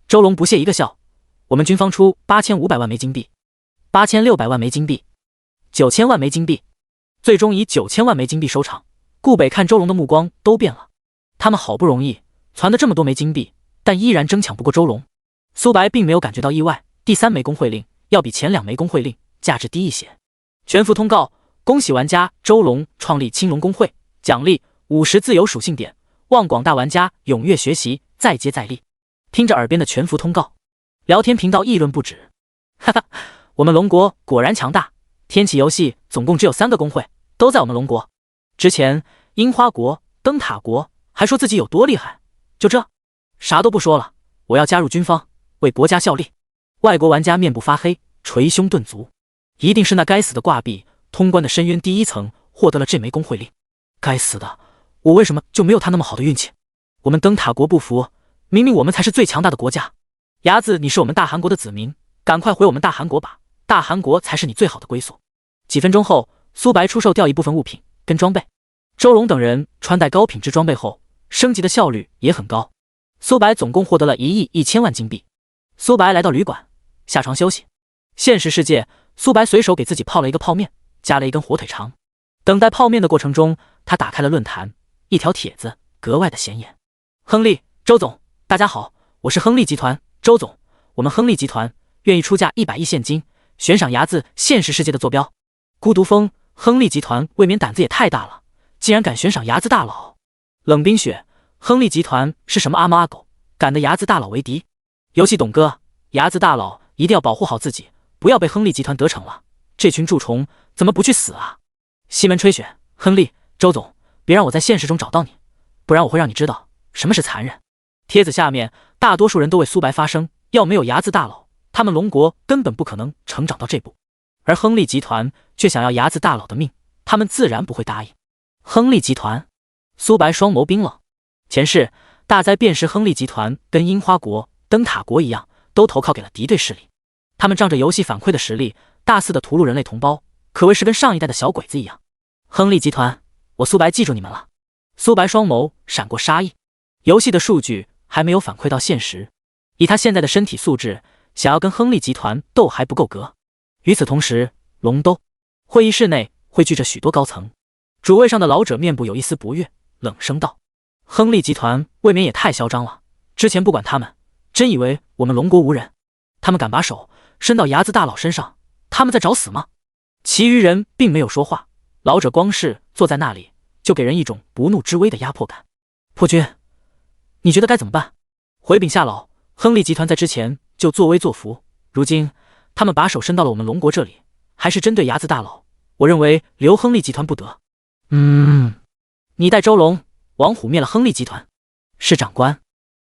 周龙不屑一个笑：我们军方出8500万枚金币，8600万枚金币，9000万枚金币，最终以9000万枚金币收场。顾北看周龙的目光都变了，他们好不容易攒的这么多枚金币，但依然争抢不过周龙。苏白并没有感觉到意外，第3枚工会令要比前2枚工会令价值低一些。全服通告：恭喜玩家周龙创立青龙工会，奖励50自由属性点，望广大玩家踊跃学习，再接再厉。听着耳边的全服通告，聊天频道议论不止。哈哈，我们龙国果然强大，天启游戏总共只有3个工会，都在我们龙国。之前樱花国、灯塔国还说自己有多厉害，就这，啥都不说了，我要加入军方，为国家效力。外国玩家面部发黑，捶胸顿足，一定是那该死的挂壁通关的深渊第1层获得了这枚工会令。该死的，我为什么就没有他那么好的运气？我们灯塔国不服，明明我们才是最强大的国家。睚眦，你是我们大韩国的子民，赶快回我们大韩国吧，大韩国才是你最好的归宿。几分钟后，苏白出售掉一部分物品跟装备。周龙等人穿戴高品质装备后，升级的效率也很高。苏白总共获得了1亿1000万金币。苏白来到旅馆，下床休息。现实世界，苏白随手给自己泡了一个泡面，加了一根火腿肠。等待泡面的过程中，他打开了论坛，一条帖子格外的显眼。亨利，周总，大家好，我是亨利集团周总，我们亨利集团愿意出价100亿现金，悬赏睚眦现实世界的坐标。孤独风，亨利集团未免胆子也太大了，竟然敢悬赏睚眦大佬。冷冰雪，亨利集团是什么阿猫阿狗，敢的睚眦大佬为敌？游戏董哥，睚眦大佬一定要保护好自己，不要被亨利集团得逞了，这群蛀虫怎么不去死啊？西门吹雪，亨利，周总，别让我在现实中找到你，不然我会让你知道什么是残忍。帖子下面大多数人都为苏白发声，要没有睚眦大佬，他们龙国根本不可能成长到这步，而亨利集团却想要睚眦大佬的命，他们自然不会答应。亨利集团，苏白双眸冰冷。前世大灾便是亨利集团跟樱花国、灯塔国一样，都投靠给了敌对势力。他们仗着游戏反馈的实力，大肆的屠戮人类同胞，可谓是跟上一代的小鬼子一样。亨利集团，我苏白记住你们了。苏白双眸闪过杀意。游戏的数据还没有反馈到现实，以他现在的身体素质，想要跟亨利集团斗还不够格。与此同时，龙都会议室内汇聚着许多高层，主位上的老者面部有一丝不悦，冷声道：亨利集团未免也太嚣张了，之前不管他们，真以为我们龙国无人？他们敢把手伸到睚眦大佬身上，他们在找死吗？其余人并没有说话，老者光是坐在那里，就给人一种不怒之威的压迫感。破军，你觉得该怎么办？回禀夏老，亨利集团在之前就作威作福，如今他们把手伸到了我们龙国这里，还是针对睚眦大佬，我认为留亨利集团不得。你带周龙、王虎灭了亨利集团。是长官。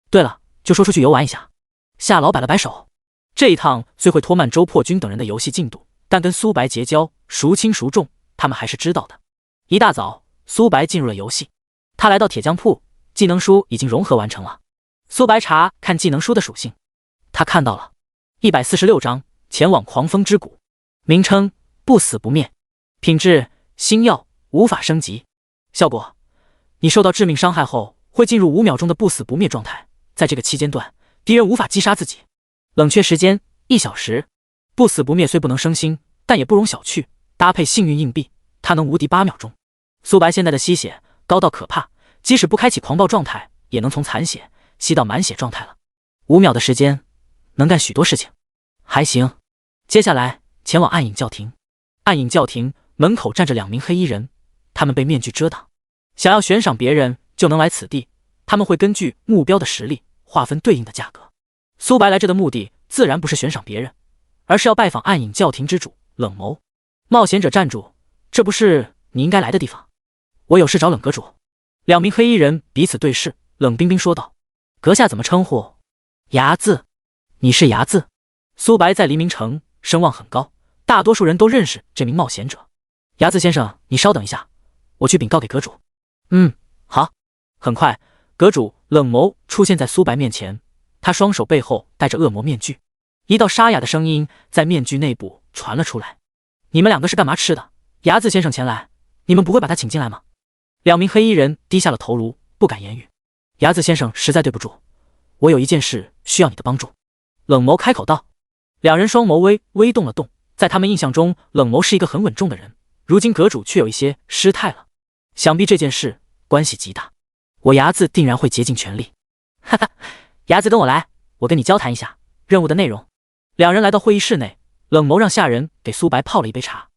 对了，就说出去游玩一下。夏老摆了摆手，这一趟虽会拖慢周破军等人的游戏进度，但跟苏白结交，孰轻孰重，他们还是知道的。一大早，苏白进入了游戏。他来到铁匠铺，技能书已经融合完成了。苏白查看技能书的属性，他看到了146章前往狂风之谷，名称不死不灭，品质星耀，无法升级。效果：你受到致命伤害后会进入5秒钟的不死不灭状态，在这个期间段，敌人无法击杀自己。冷却时间1小时。不死不灭虽不能升星，但也不容小觑，搭配幸运硬币，它能无敌8秒钟。苏白现在的吸血高到可怕，即使不开启狂暴状态，也能从残血吸到满血状态了。5秒的时间能干许多事情，还行。接下来前往暗影教廷。暗影教廷门口站着2名黑衣人，他们被面具遮挡。想要悬赏别人就能来此地，他们会根据目标的实力划分对应的价格。苏白来这的目的自然不是悬赏别人，而是要拜访暗影教廷之主冷眸。冒险者站住，这不是你应该来的地方。我有事找冷阁主。2名黑衣人彼此对视，冷冰冰说道：阁下怎么称呼？睚眦。你是睚眦？苏白在黎明城声望很高，大多数人都认识这名冒险者。睚眦先生，你稍等一下，我去禀告给阁主。好。很快，阁主冷眸出现在苏白面前，他双手背后戴着恶魔面具。一道沙哑的声音在面具内部传了出来：你们2个是干嘛吃的？睚眦先生前来，你们不会把他请进来吗？2名黑衣人低下了头颅，不敢言语。睚眦先生实在对不住，我有一件事需要你的帮助。冷眸开口道。2人双眸微动了动，在他们印象中，冷眸是一个很稳重的人，如今阁主却有一些失态了，想必这件事关系极大。我睚眦定然会竭尽全力。哈哈，睚眦跟我来，我跟你交谈一下任务的内容。2人来到会议室内，冷眸让下人给苏白泡了一杯茶。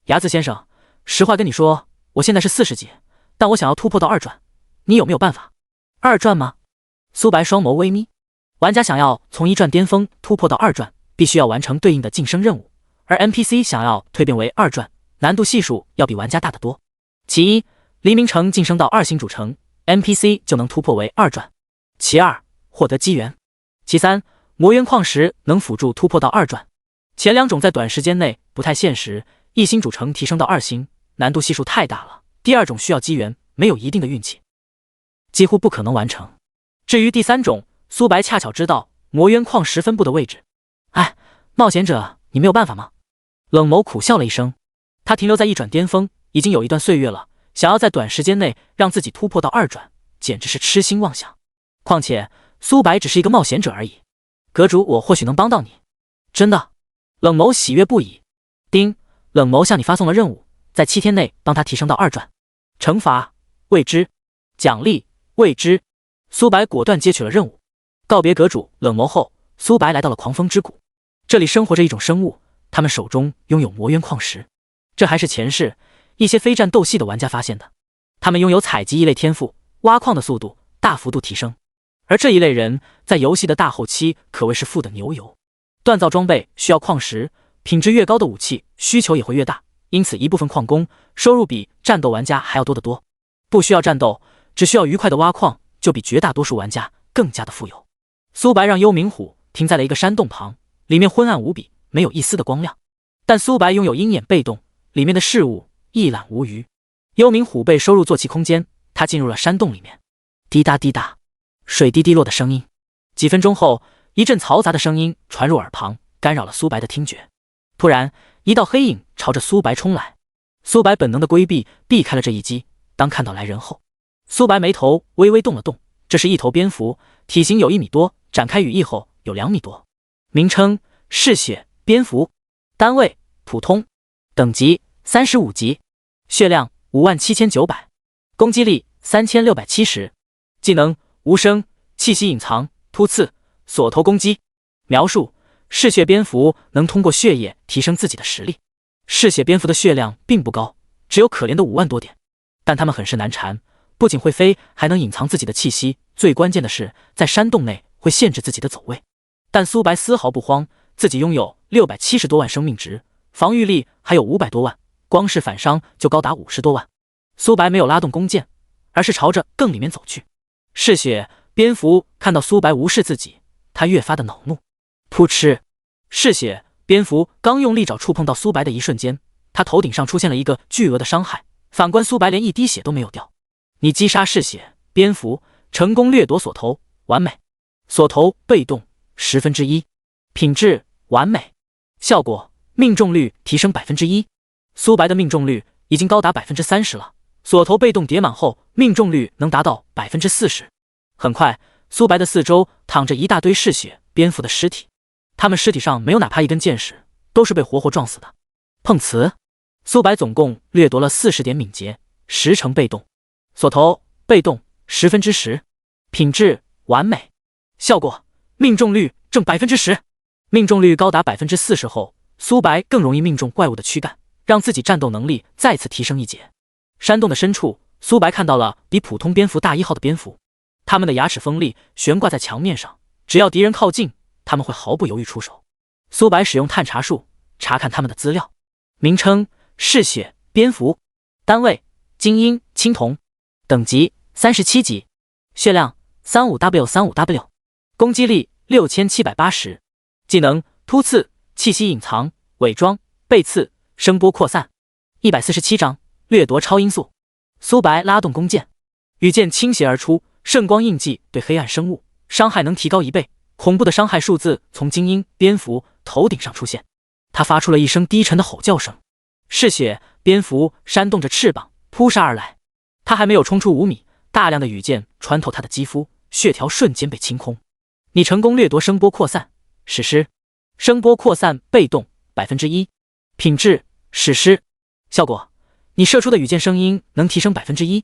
睚眦先生，实话跟你说，我现在是40级，但我想要突破到2转，你有没有办法？2转吗？苏白双眸微眯。玩家想要从1转巅峰突破到2转，必须要完成对应的晋升任务，而 NPC 想要蜕变为2转，难度系数要比玩家大得多。其一，黎明城晋升到2星主城， NPC 就能突破为2转。其二，获得机缘。其三，魔渊矿石能辅助突破到2转。前2种在短时间内不太现实，1星主城提升到2星，难度系数太大了。第2种需要机缘，没有一定的运气，几乎不可能完成。至于第3种，苏白恰巧知道魔渊矿石分布的位置。哎，冒险者，你没有办法吗？冷眸苦笑了一声，他停留在1转巅峰已经有一段岁月了，想要在短时间内让自己突破到2转，简直是痴心妄想。况且苏白只是一个冒险者而已。阁主，我或许能帮到你。真的？冷眸喜悦不已。丁，冷眸向你发送了任务，在7天内帮他提升到2转。惩罚未知，奖励未知。苏白果断接取了任务。告别阁主冷眸后，苏白来到了狂风之谷。这里生活着一种生物，他们手中拥有魔渊矿石。这还是前世一些非战斗系的玩家发现的。他们拥有采集异类天赋，挖矿的速度大幅度提升。而这一类人在游戏的大后期可谓是富得牛油。锻造装备需要矿石，品质越高的武器需求也会越大，因此一部分矿工收入比战斗玩家还要多得多。不需要战斗，只需要愉快的挖矿，就比绝大多数玩家更加的富有。苏白让幽冥虎停在了一个山洞旁，里面昏暗无比，没有一丝的光亮。但苏白拥有鹰眼被动，里面的事物一览无余。幽冥虎被收入坐骑空间，他进入了山洞里面。滴答滴答，水滴滴落的声音。几分钟后，一阵嘈杂的声音传入耳旁，干扰了苏白的听觉。突然，一道黑影朝着苏白冲来。苏白本能的规避，避开了这一击。当看到来人后，苏白眉头微微动了动。这是一头蝙蝠，体型有1米多，展开羽翼后有2米多。名称：嗜血蝙蝠。单位：普通。等级：35级。血量57900。攻击力3670。技能：无声、气息隐藏、突刺、锁头攻击。描述：嗜血蝙蝠能通过血液提升自己的实力。嗜血蝙蝠的血量并不高，只有可怜的5万多点，但它们很是难缠，不仅会飞，还能隐藏自己的气息，最关键的是在山洞内会限制自己的走位。但苏白丝毫不慌，自己拥有670多万生命值，防御力还有500多万，光是反伤就高达50多万。苏白没有拉动弓箭，而是朝着更里面走去。嗜血蝙蝠看到苏白无视自己，他越发的恼怒。噗嗤！嗜血蝙蝠刚用利爪触碰到苏白的一瞬间，他头顶上出现了一个巨额的伤害，反观苏白连一滴血都没有掉。你击杀嗜血蝙蝠，成功掠夺锁头，完美。锁头被动1/10，品质完美，效果命中率提升1%。苏白的命中率已经高达30%了，锁头被动叠满后，命中率能达到40%。很快，苏白的四周躺着一大堆嗜血蝙蝠的尸体，他们尸体上没有哪怕一根箭矢，都是被活活撞死的。碰瓷！苏白总共掠夺了40点敏捷，10成被动，锁头被动10%，品质完美，效果命中率正10%。命中率高达40%后，苏白更容易命中怪物的躯干，让自己战斗能力再次提升一截。山洞的深处，苏白看到了比普通蝙蝠大1号的蝙蝠，它们的牙齿锋利，悬挂在墙面上，只要敌人靠近，他们会毫不犹豫出手。苏白使用探查术查看他们的资料，名称：嗜血蝙蝠，单位：精英青铜，等级37级，血量 35W， 攻击力6780，技能：突刺、气息隐藏、伪装、背刺、声波扩散。147章掠夺超音速。苏白拉动弓箭，羽箭倾斜而出，圣光印记对黑暗生物伤害能提高1倍。恐怖的伤害数字从精英蝙蝠头顶上出现，他发出了一声低沉的吼叫声。嗜血蝙蝠扇动着翅膀扑杀而来，他还没有冲出5米，大量的羽箭穿透他的肌肤，血条瞬间被清空。你成功掠夺声波扩散，史诗。声波扩散被动1%，品质史诗，效果：你射出的羽箭声音能提升1%，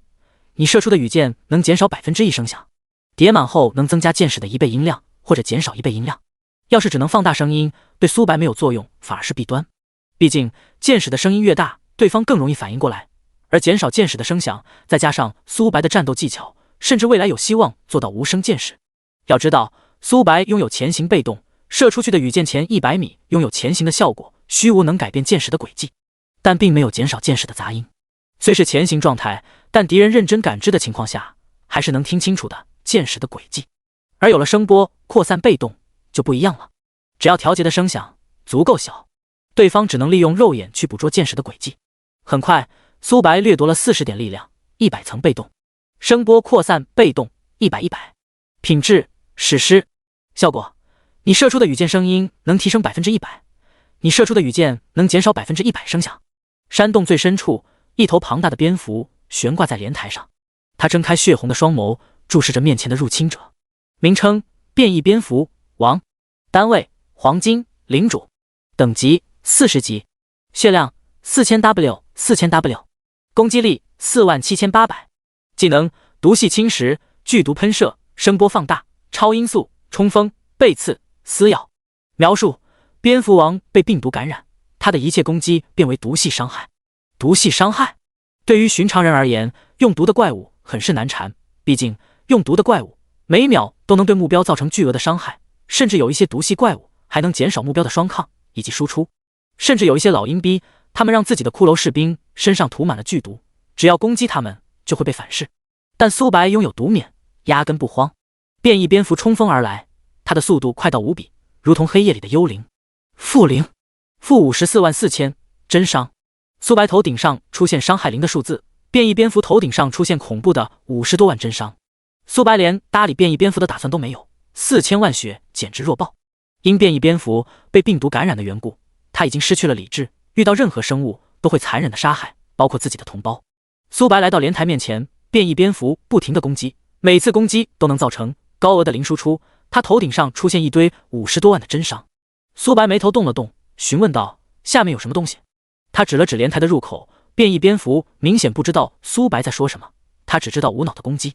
你射出的羽箭能减少1%声响，叠满后能增加箭矢的1倍音量，或者减少1倍音量。要是只能放大声音，对苏白没有作用，反而是弊端。毕竟箭矢的声音越大，对方更容易反应过来，而减少箭矢的声响，再加上苏白的战斗技巧，甚至未来有希望做到无声箭矢。要知道，苏白拥有前行被动，射出去的羽箭前100米拥有前行的效果，虚无能改变箭矢的轨迹，但并没有减少箭矢的杂音。虽是前行状态，但敌人认真感知的情况下，还是能听清楚的箭矢的轨迹。而有了声波扩散被动就不一样了，只要调节的声响足够小，对方只能利用肉眼去捕捉箭矢的轨迹。很快，苏白掠夺了40点力量，100层被动，声波扩散被动100，品质史诗，效果：你射出的羽箭声音能提升100%，你射出的羽箭能减少100%声响。山洞最深处，一头庞大的蝙蝠悬挂在莲台上，它睁开血红的双眸，注视着面前的入侵者。名称：变异蝙蝠王，单位：黄金领主，等级40级，血量 4000W，攻击力47800，技能：毒系侵蚀、剧毒喷射、声波放大、超音速、冲锋、背刺、撕咬。描述：蝙蝠王被病毒感染，他的一切攻击变为毒系伤害。毒系伤害对于寻常人而言，用毒的怪物很是难缠，毕竟用毒的怪物每秒都能对目标造成巨额的伤害，甚至有一些毒系怪物还能减少目标的双抗以及输出，甚至有一些老阴逼，他们让自己的骷髅士兵身上涂满了剧毒，只要攻击他们就会被反噬。但苏白拥有毒免，压根不慌。变异蝙蝠冲锋而来，它的速度快到无比，如同黑夜里的幽灵。-0，-54万4000真伤。苏白头顶上出现伤害0的数字，变异蝙蝠头顶上出现恐怖的50多万真伤。苏白连搭理变异蝙蝠的打算都没有，4000万血简直弱爆。因变异蝙蝠被病毒感染的缘故，他已经失去了理智，遇到任何生物都会残忍的杀害，包括自己的同胞。苏白来到莲台面前，变异蝙蝠不停的攻击，每次攻击都能造成高额的零输出，他头顶上出现一堆50多万的真伤。苏白眉头动了动，询问道：下面有什么东西？他指了指莲台的入口，变异蝙蝠明显不知道苏白在说什么，他只知道无脑的攻击。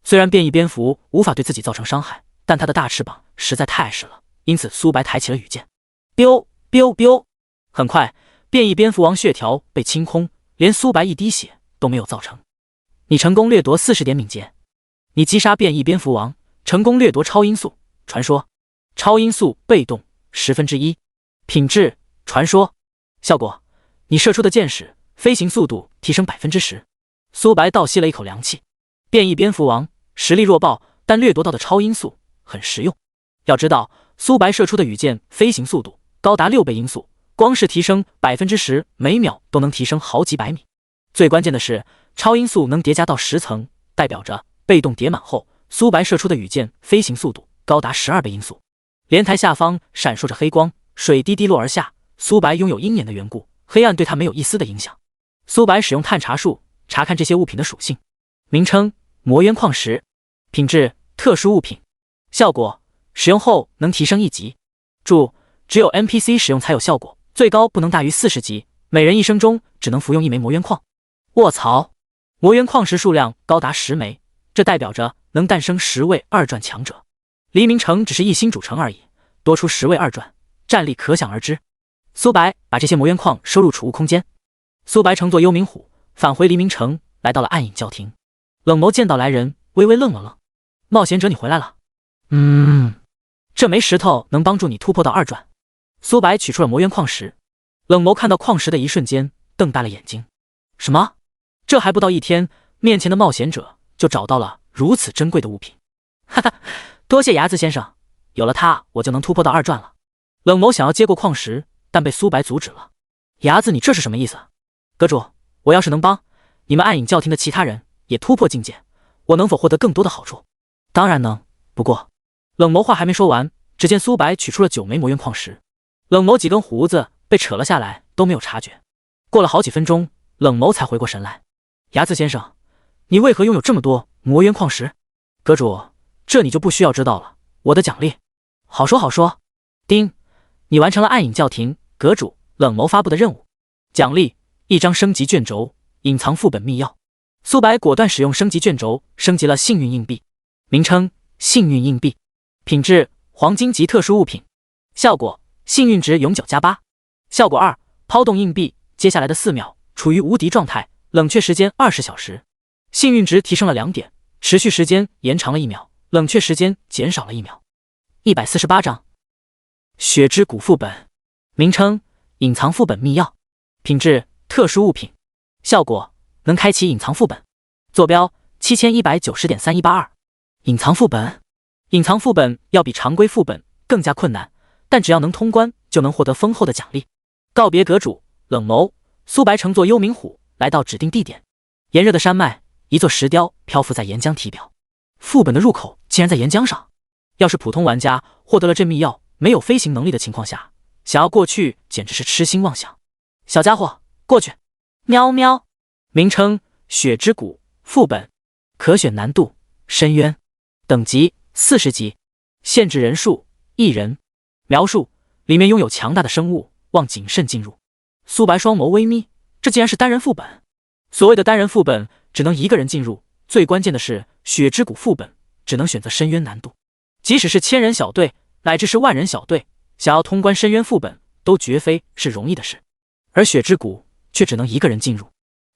虽然变异蝙蝠无法对自己造成伤害，但他的大翅膀实在太碍事了，因此苏白抬起了羽箭，biu biu biu。很快，变异蝙蝠王血条被清空，连苏白一滴血都没有造成。你成功掠夺40点敏捷，你击杀变异蝙蝠王，成功掠夺超音速。传说，超音速被动1/10，品质传说，效果，你射出的箭矢飞行速度提升10%。苏白倒吸了一口凉气，变异蝙蝠王实力弱爆，但掠夺到的超音速很实用。要知道，苏白射出的羽箭飞行速度高达6倍音速，光是提升10%，每秒都能提升好几百米。最关键的是，超音速能叠加到10层，代表着被动叠满后，苏白射出的羽箭飞行速度高达12倍音速。莲台下方闪烁着黑光，水滴滴落而下。苏白拥有鹰眼的缘故，黑暗对他没有一丝的影响。苏白使用探查术查看这些物品的属性。名称：魔渊矿石。品质：特殊物品。效果：使用后能提升1级。注：只有 NPC 使用才有效果，最高不能大于40级，每人一生中只能服用1枚魔渊矿。卧槽！魔渊矿石数量高达10枚，这代表着能诞生10位二转强者。黎明城只是一星主城而已，多出10位二转，战力可想而知。苏白把这些魔渊矿收入储物空间。苏白乘坐幽冥虎返回黎明城，来到了暗影教廷。冷眸见到来人，微微愣了愣：“冒险者，你回来了。”“这枚石头能帮助你突破到二转。”苏白取出了魔渊矿石。冷眸看到矿石的一瞬间，瞪大了眼睛：“什么？这还不到1天，面前的冒险者就找到了如此珍贵的物品？”“哈哈，多谢牙子先生，有了它，我就能突破到二转了。”冷眸想要接过矿石，但被苏白阻止了。“牙子，你这是什么意思？”“阁主，我要是能帮你们暗影教廷的其他人也突破境界，我能否获得更多的好处？”“当然能，不过……”冷眸话还没说完，只见苏白取出了9枚魔渊矿石。冷眸几根胡子被扯了下来，都没有察觉。过了好几分钟，冷眸才回过神来：“牙子先生，你为何拥有这么多魔渊矿石？”“阁主，这你就不需要知道了。我的奖励……”“好说好说。”“丁，你完成了暗影教廷阁主冷眸发布的任务，奖励1张升级卷轴，隐藏副本密钥。”苏白果断使用升级卷轴，升级了幸运硬币。名称：幸运硬币。品质：黄金级特殊物品。效果：幸运值永久+8。效果2：抛动硬币，接下来的4秒处于无敌状态，冷却时间20小时。幸运值提升了2点，持续时间延长了1秒，冷却时间减少了1秒。148张。血之谷副本。名称：隐藏副本密钥。品质：特殊物品。效果：能开启隐藏副本。坐标：7190.3182。隐藏副本。隐藏副本要比常规副本更加困难，但只要能通关，就能获得丰厚的奖励。告别阁主冷眸，苏白乘坐幽冥虎来到指定地点。炎热的山脉，一座石雕漂浮在岩浆体表。副本的入口竟然在岩浆上。要是普通玩家获得了这密钥，没有飞行能力的情况下，想要过去简直是痴心妄想。小家伙，过去！喵喵。名称：血之谷副本。可选难度：深渊。等级：40级。限制人数：1人。描述：里面拥有强大的生物，望谨慎进入。苏白双眸微眯，这竟然是单人副本。所谓的单人副本只能1个人进入，最关键的是血之谷副本只能选择深渊难度，即使是1000人小队乃至是万人小队，想要通关深渊副本都绝非是容易的事，而血之谷却只能1个人进入，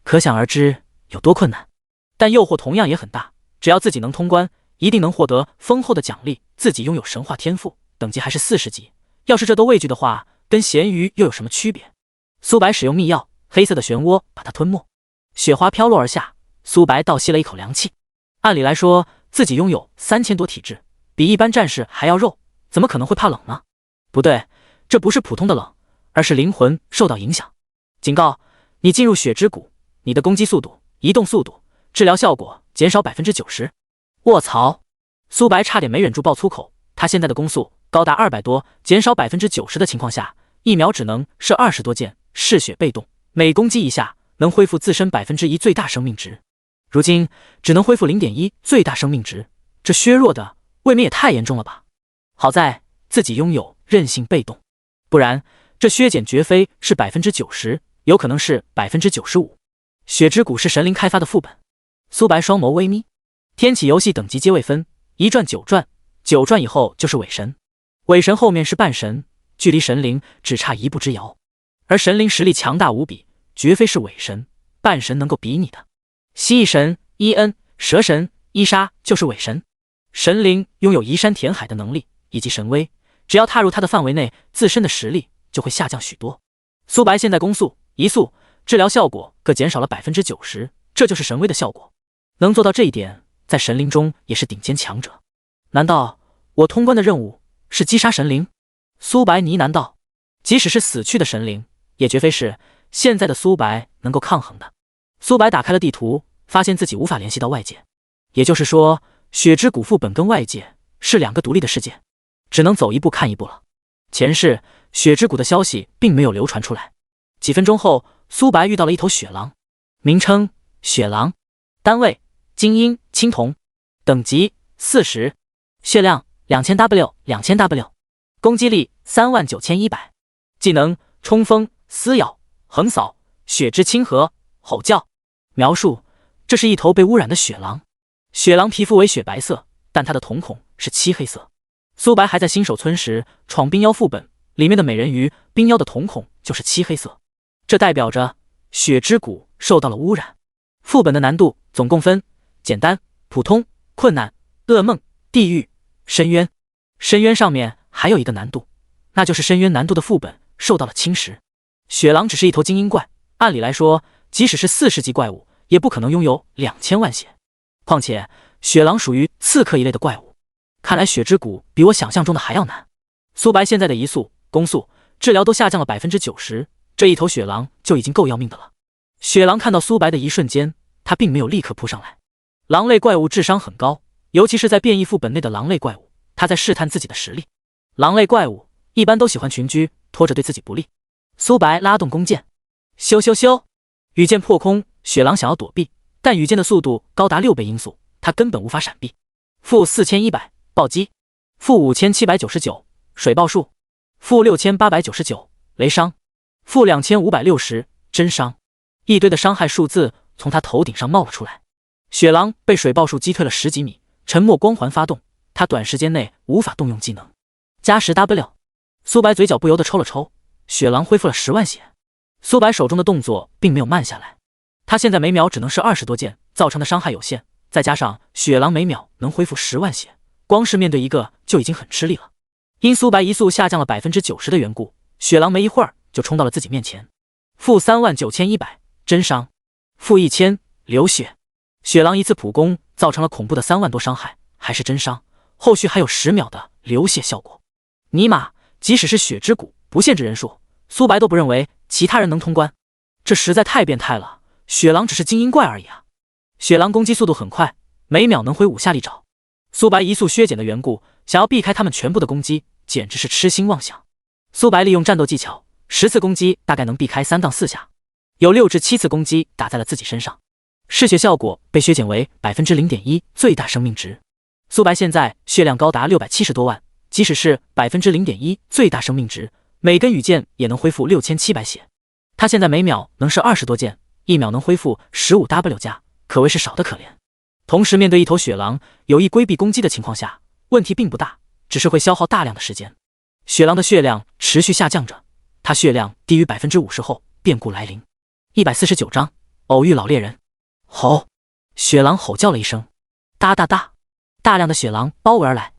可想而知有多困难。但诱惑同样也很大，只要自己能通关，一定能获得丰厚的奖励。自己拥有神话天赋，等级还是40级，要是这都畏惧的话，跟咸鱼又有什么区别？苏白使用密钥，黑色的漩涡把它吞没，雪花飘落而下。苏白倒吸了一口凉气。按理来说，自己拥有3000多体质，比一般战士还要肉，怎么可能会怕冷呢？不对，这不是普通的冷，而是灵魂受到影响。警告，你进入血之谷，你的攻击速度、移动速度、治疗效果减少90%。卧槽！苏白差点没忍住爆粗口，他现在的攻速高达200多，减少90%的情况下，1秒只能射20多箭，嗜血被动，每攻击一下能恢复自身1%最大生命值。如今只能恢复0.1最大生命值，这削弱的未免也太严重了吧？好在自己拥有韧性被动，不然这削减绝非是90%，有可能是95%。血之谷是神灵开发的副本。苏白双眸微眯。天启游戏等级皆未分，1转9转，9转以后就是伪神，伪神后面是半神，距离神灵只差1步之遥。而神灵实力强大无比，绝非是伪神、半神能够比拟的。蜥蜴神伊恩、蛇神伊莎就是伪神，神灵拥有移山填海的能力以及神威，只要踏入他的范围内，自身的实力就会下降许多。苏白现在攻速、移速、治疗效果各减少了 90%， 这就是神威的效果。能做到这一点，在神灵中也是顶尖强者。难道我通关的任务是击杀神灵？苏白呢喃道。即使是死去的神灵，也绝非是现在的苏白能够抗衡的。苏白打开了地图，发现自己无法联系到外界，也就是说，血之谷副本跟外界是两个独立的世界，只能走一步看一步了。前世血之谷的消息并没有流传出来。几分钟后，苏白遇到了一头血狼，名称血狼，单位精英青铜，等级40，血量2000W，攻击力39100，技能冲锋、撕咬、横扫、血之清河、吼叫。描述：这是一头被污染的血狼，血狼皮肤为雪白色，但它的瞳孔是漆黑色。苏白还在新手村时闯冰妖副本，里面的美人鱼冰妖的瞳孔就是漆黑色，这代表着血之谷受到了污染。副本的难度总共分简单、普通、困难、噩梦、地狱、深渊。深渊上面还有一个难度，那就是深渊难度的副本受到了侵蚀。血狼只是一头精英怪，按理来说，即使是40级怪物，也不可能拥有2000万血。况且，血狼属于刺客一类的怪物，看来血之谷比我想象中的还要难。苏白现在的移速、攻速、治疗都下降了 90%， 这一头血狼就已经够要命的了。血狼看到苏白的一瞬间，他并没有立刻扑上来。狼类怪物智商很高，尤其是在变异副本内的狼类怪物，他在试探自己的实力。狼类怪物一般都喜欢群居，拖着对自己不利。苏白拉动弓箭，咻咻咻，羽箭破空。血狼想要躲避，但羽箭的速度高达6倍音速，他根本无法闪避。负4100暴击，负5799水爆术，负6899雷伤，负2560真伤。一堆的伤害数字从他头顶上冒了出来。血狼被水爆术击退了10几米，沉默光环发动，他短时间内无法动用技能。加10W， 苏白嘴角不由得抽了抽，血狼恢复了10万血。苏白手中的动作并没有慢下来，他现在每秒只能射20多箭，造成的伤害有限，再加上血狼每秒能恢复10万血，光是面对一个就已经很吃力了。因苏白移速下降了 90% 的缘故，血狼没一会儿就冲到了自己面前。负39100真伤，负1000流血。血狼一次普攻造成了恐怖的3万多伤害，还是真伤，后续还有10秒的流血效果。尼玛，即使是血之谷不限制人数，苏白都不认为其他人能通关，这实在太变态了。血狼只是精英怪而已啊！血狼攻击速度很快，每秒能挥5下利爪。苏白移速削减的缘故，想要避开他们全部的攻击，简直是痴心妄想。苏白利用战斗技巧，10次攻击大概能避开3到4下，有6至7次攻击打在了自己身上。嗜血效果被削减为 0.1%， 最大生命值。苏白现在血量高达670多万，即使是 0.1% 最大生命值，每根羽箭也能恢复6700血。他现在每秒能射20多箭，1秒能恢复 15W 加，可谓是少得可怜。同时面对一头血狼，有意规避攻击的情况下，问题并不大，只是会消耗大量的时间。血狼的血量持续下降着，他血量低于 50% 后，变故来临。149章偶遇老猎人。吼！血狼吼叫了一声，哒哒哒，大量的血狼包围而来。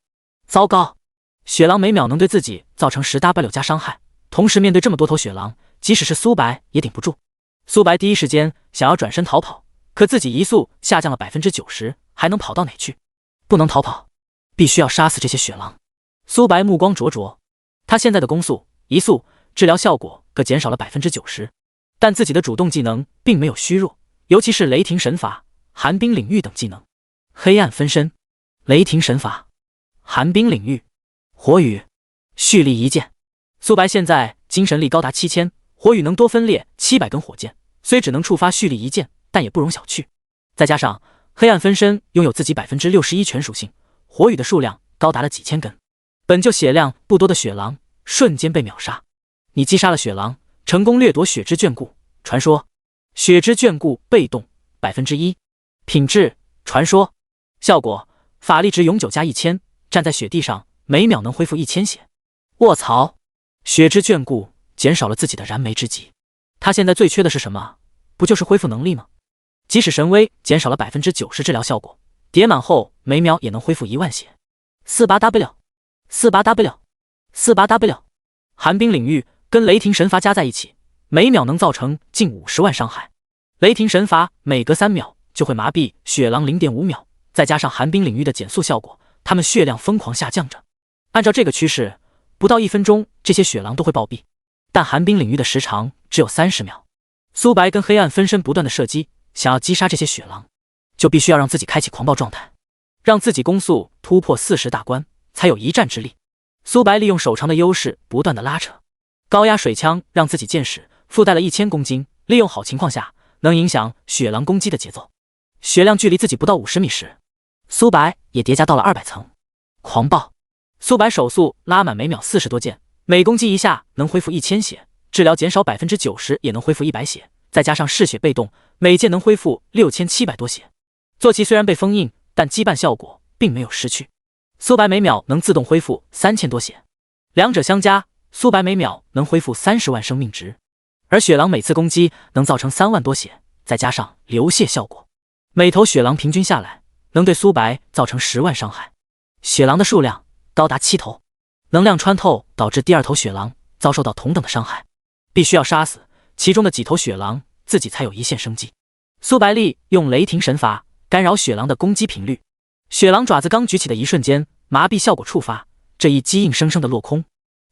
糟糕！血狼每秒能对自己造成10W 加伤害，同时面对这么多头血狼，即使是苏白也顶不住。苏白第一时间想要转身逃跑，可自己移速下降了 90%， 还能跑到哪去？不能逃跑，必须要杀死这些血狼。苏白目光灼灼，他现在的攻速、移速、治疗效果各减少了 90%， 但自己的主动技能并没有虚弱，尤其是雷霆神法、寒冰领域等技能。黑暗分身、雷霆神法、寒冰领域、火雨、蓄力一剑。苏白现在精神力高达7000，火雨能多分裂700根火箭，虽只能触发蓄力一剑，但也不容小觑。再加上黑暗分身拥有自己 61% 全属性，火雨的数量高达了几千根。本就血量不多的血狼瞬间被秒杀。你击杀了血狼，成功掠夺血之眷顾。传说血之眷顾被动 1%， 品质传说，效果法力值永久加1000，站在雪地上每秒能恢复1000血。卧槽！血之眷顾减少了自己的燃眉之急。他现在最缺的是什么？不就是恢复能力吗？即使神威减少了 90% 治疗效果，叠满后每秒也能恢复1万血。48W，48W，48W。寒冰领域跟雷霆神罚加在一起，每秒能造成近50万伤害。雷霆神罚每隔3秒就会麻痹血狼 0.5 秒，再加上寒冰领域的减速效果，他们血量疯狂下降着。按照这个趋势，不到1分钟，这些血狼都会暴毙。但寒冰领域的时长只有30秒。苏白跟黑暗分身不断的射击，想要击杀这些血狼，就必须要让自己开启狂暴状态，让自己攻速突破40大关，才有一战之力。苏白利用手长的优势不断的拉扯，高压水枪让自己箭矢附带了1000公斤，利用好情况下能影响血狼攻击的节奏。血量距离自己不到50米时，苏白也叠加到了200层。狂暴，苏白手速拉满每秒40多箭，每攻击一下能恢复1000血，治疗减少 90% 也能恢复100血，再加上嗜血被动，每箭能恢复6700多血。坐骑虽然被封印，但羁绊效果并没有失去。苏白每秒能自动恢复3000多血，两者相加，苏白每秒能恢复30万生命值，而血狼每次攻击能造成3万多血，再加上流泻效果，每头血狼平均下来能对苏白造成10万伤害。血狼的数量高达7头，能量穿透导致第2头血狼遭受到同等的伤害，必须要杀死其中的几头血狼，自己才有一线生机。苏白利用雷霆神罚干扰血狼的攻击频率，血狼爪子刚举起的一瞬间，麻痹效果触发，这一击硬生生的落空。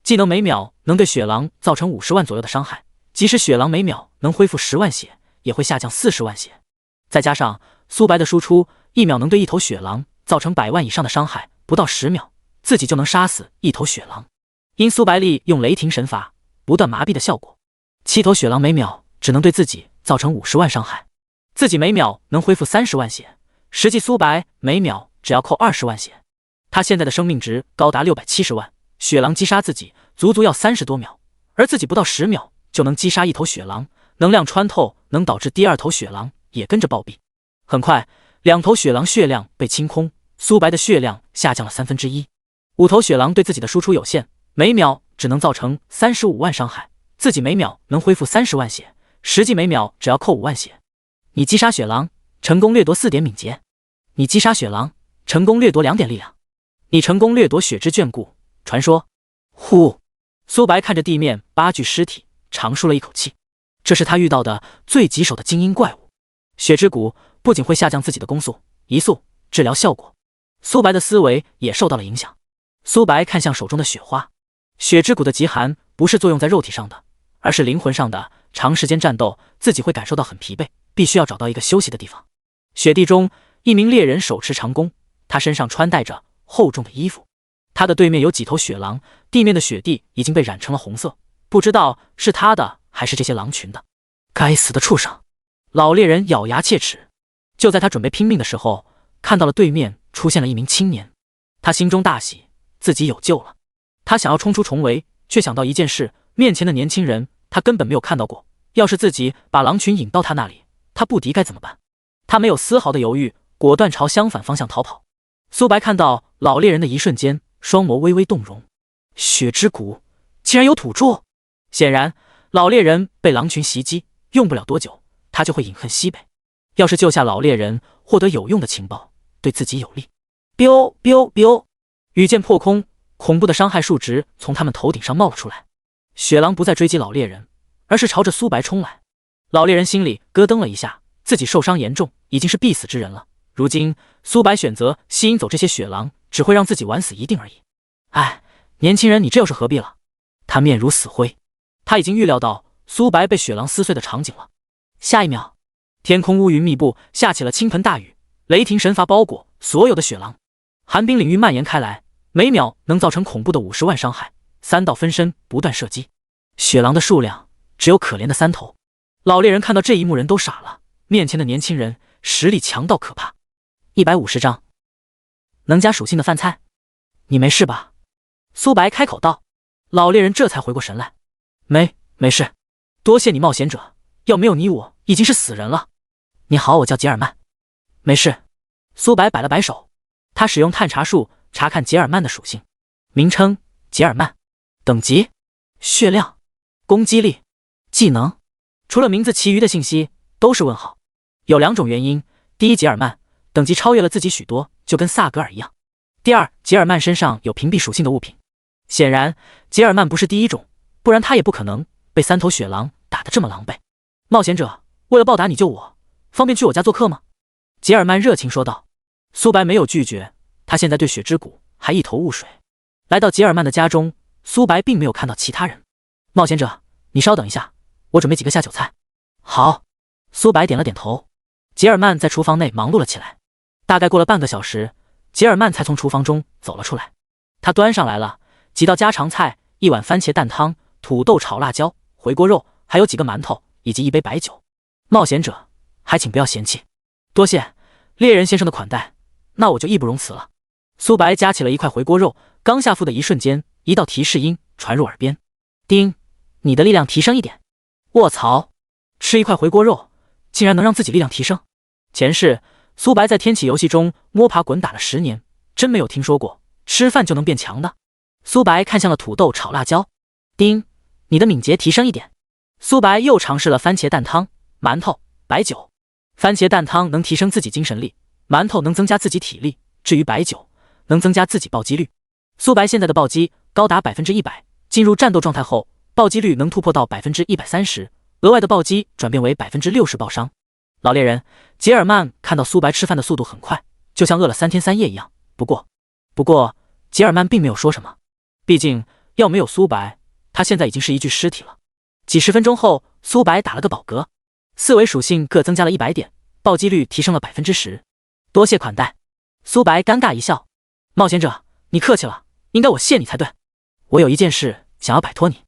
技能每秒能对血狼造成50万左右的伤害，即使血狼每秒能恢复10万血，也会下降40万血。再加上苏白的输出，1秒能对1头血狼造成100万以上的伤害，不到10秒，自己就能杀死1头血狼。因苏白利用雷霆神罚不断麻痹的效果，7头血狼每秒只能对自己造成50万伤害，自己每秒能恢复30万血，实际苏白每秒只要扣20万血。他现在的生命值高达670万，血狼击杀自己足足要30多秒，而自己不到10秒就能击杀1头血狼，能量穿透能导致第2头血狼也跟着暴毙。很快2头血狼血量被清空，苏白的血量下降了1/3。5头血狼对自己的输出有限，每秒只能造成35万伤害，自己每秒能恢复30万血，实际每秒只要扣5万血。你击杀血狼，成功掠夺4点敏捷；你击杀血狼，成功掠夺2点力量；你成功掠夺血之眷顾传说。呼！苏白看着地面8具尸体，长舒了一口气。这是他遇到的最棘手的精英怪物。血之谷不仅会下降自己的攻速、移速、治疗效果，苏白的思维也受到了影响。苏白看向手中的雪花，血之谷的极寒不是作用在肉体上的，而是灵魂上的。长时间战斗，自己会感受到很疲惫，必须要找到一个休息的地方。雪地中，一名猎人手持长弓，他身上穿戴着厚重的衣服。他的对面有几头血狼，地面的雪地已经被染成了红色，不知道是他的还是这些狼群的。该死的畜生！老猎人咬牙切齿。就在他准备拼命的时候，看到了对面出现了一名青年，他心中大喜，自己有救了。他想要冲出重围，却想到一件事，面前的年轻人他根本没有看到过，要是自己把狼群引到他那里，他不敌该怎么办？他没有丝毫的犹豫，果断朝相反方向逃跑。苏白看到老猎人的一瞬间，双眸微微动容。血之谷竟然有土著！显然老猎人被狼群袭击，用不了多久他就会饮恨西北。要是救下老猎人，获得有用的情报，对自己有利。biu biu biu， 羽箭破空，恐怖的伤害数值从他们头顶上冒了出来。雪狼不再追击老猎人，而是朝着苏白冲来。老猎人心里咯噔了一下，自己受伤严重，已经是必死之人了。如今苏白选择吸引走这些血狼，只会让自己晚死一定而已。哎，年轻人，你这又是何必了？他面如死灰，他已经预料到苏白被血狼撕碎的场景了。下一秒，天空乌云密布，下起了倾盆大雨，雷霆神罚包裹所有的血狼，寒冰领域蔓延开来，每秒能造成恐怖的50万伤害。3道分身不断射击，血狼的数量只有可怜的3头。老猎人看到这一幕，人都傻了，面前的年轻人实力强到可怕。150张，能加属性的饭菜？你没事吧？苏白开口道。老猎人这才回过神来，没事，多谢你冒险者，要没有你我已经是死人了。你好，我叫杰尔曼。没事。苏白摆了摆手，他使用探查术查看杰尔曼的属性，名称杰尔曼，等级血量，攻击力，技能，除了名字其余的信息都是问号。有2种原因，第一，杰尔曼等级超越了自己许多，就跟萨格尔一样。第二，吉尔曼身上有屏蔽属性的物品，显然吉尔曼不是第一种，不然他也不可能被3头雪狼打得这么狼狈。冒险者，为了报答你救我，方便去我家做客吗？吉尔曼热情说道。苏白没有拒绝，他现在对雪之谷还一头雾水。来到吉尔曼的家中，苏白并没有看到其他人。冒险者，你稍等一下，我准备几个下酒菜。好，苏白点了点头。吉尔曼在厨房内忙碌了起来。大概过了半个小时，吉尔曼才从厨房中走了出来。他端上来了几道家常菜，一碗番茄蛋汤、土豆炒辣椒、回锅肉，还有几个馒头以及一杯白酒。冒险者，还请不要嫌弃。多谢猎人先生的款待，那我就义不容辞了。苏白夹起了一块回锅肉，刚下腹的一瞬间，一道提示音传入耳边：丁，你的力量提升1点。卧槽，吃一块回锅肉竟然能让自己力量提升。前世苏白在天启游戏中摸爬滚打了10年，真没有听说过吃饭就能变强的。苏白看向了土豆炒辣椒：丁，你的敏捷提升1点。苏白又尝试了番茄蛋汤、馒头、白酒。番茄蛋汤能提升自己精神力，馒头能增加自己体力，至于白酒能增加自己暴击率。苏白现在的暴击高达 100%， 进入战斗状态后暴击率能突破到 130%， 额外的暴击转变为 60% 爆伤。老猎人吉尔曼看到苏白吃饭的速度很快，就像饿了3天3夜一样。不过吉尔曼并没有说什么，毕竟要没有苏白，他现在已经是一具尸体了。几十分钟后，苏白打了个饱嗝，4维属性各增加了100点，暴击率提升了 10%。多谢款待。苏白尴尬一笑：冒险者，你客气了，应该我谢你才对。我有一件事想要摆脱你，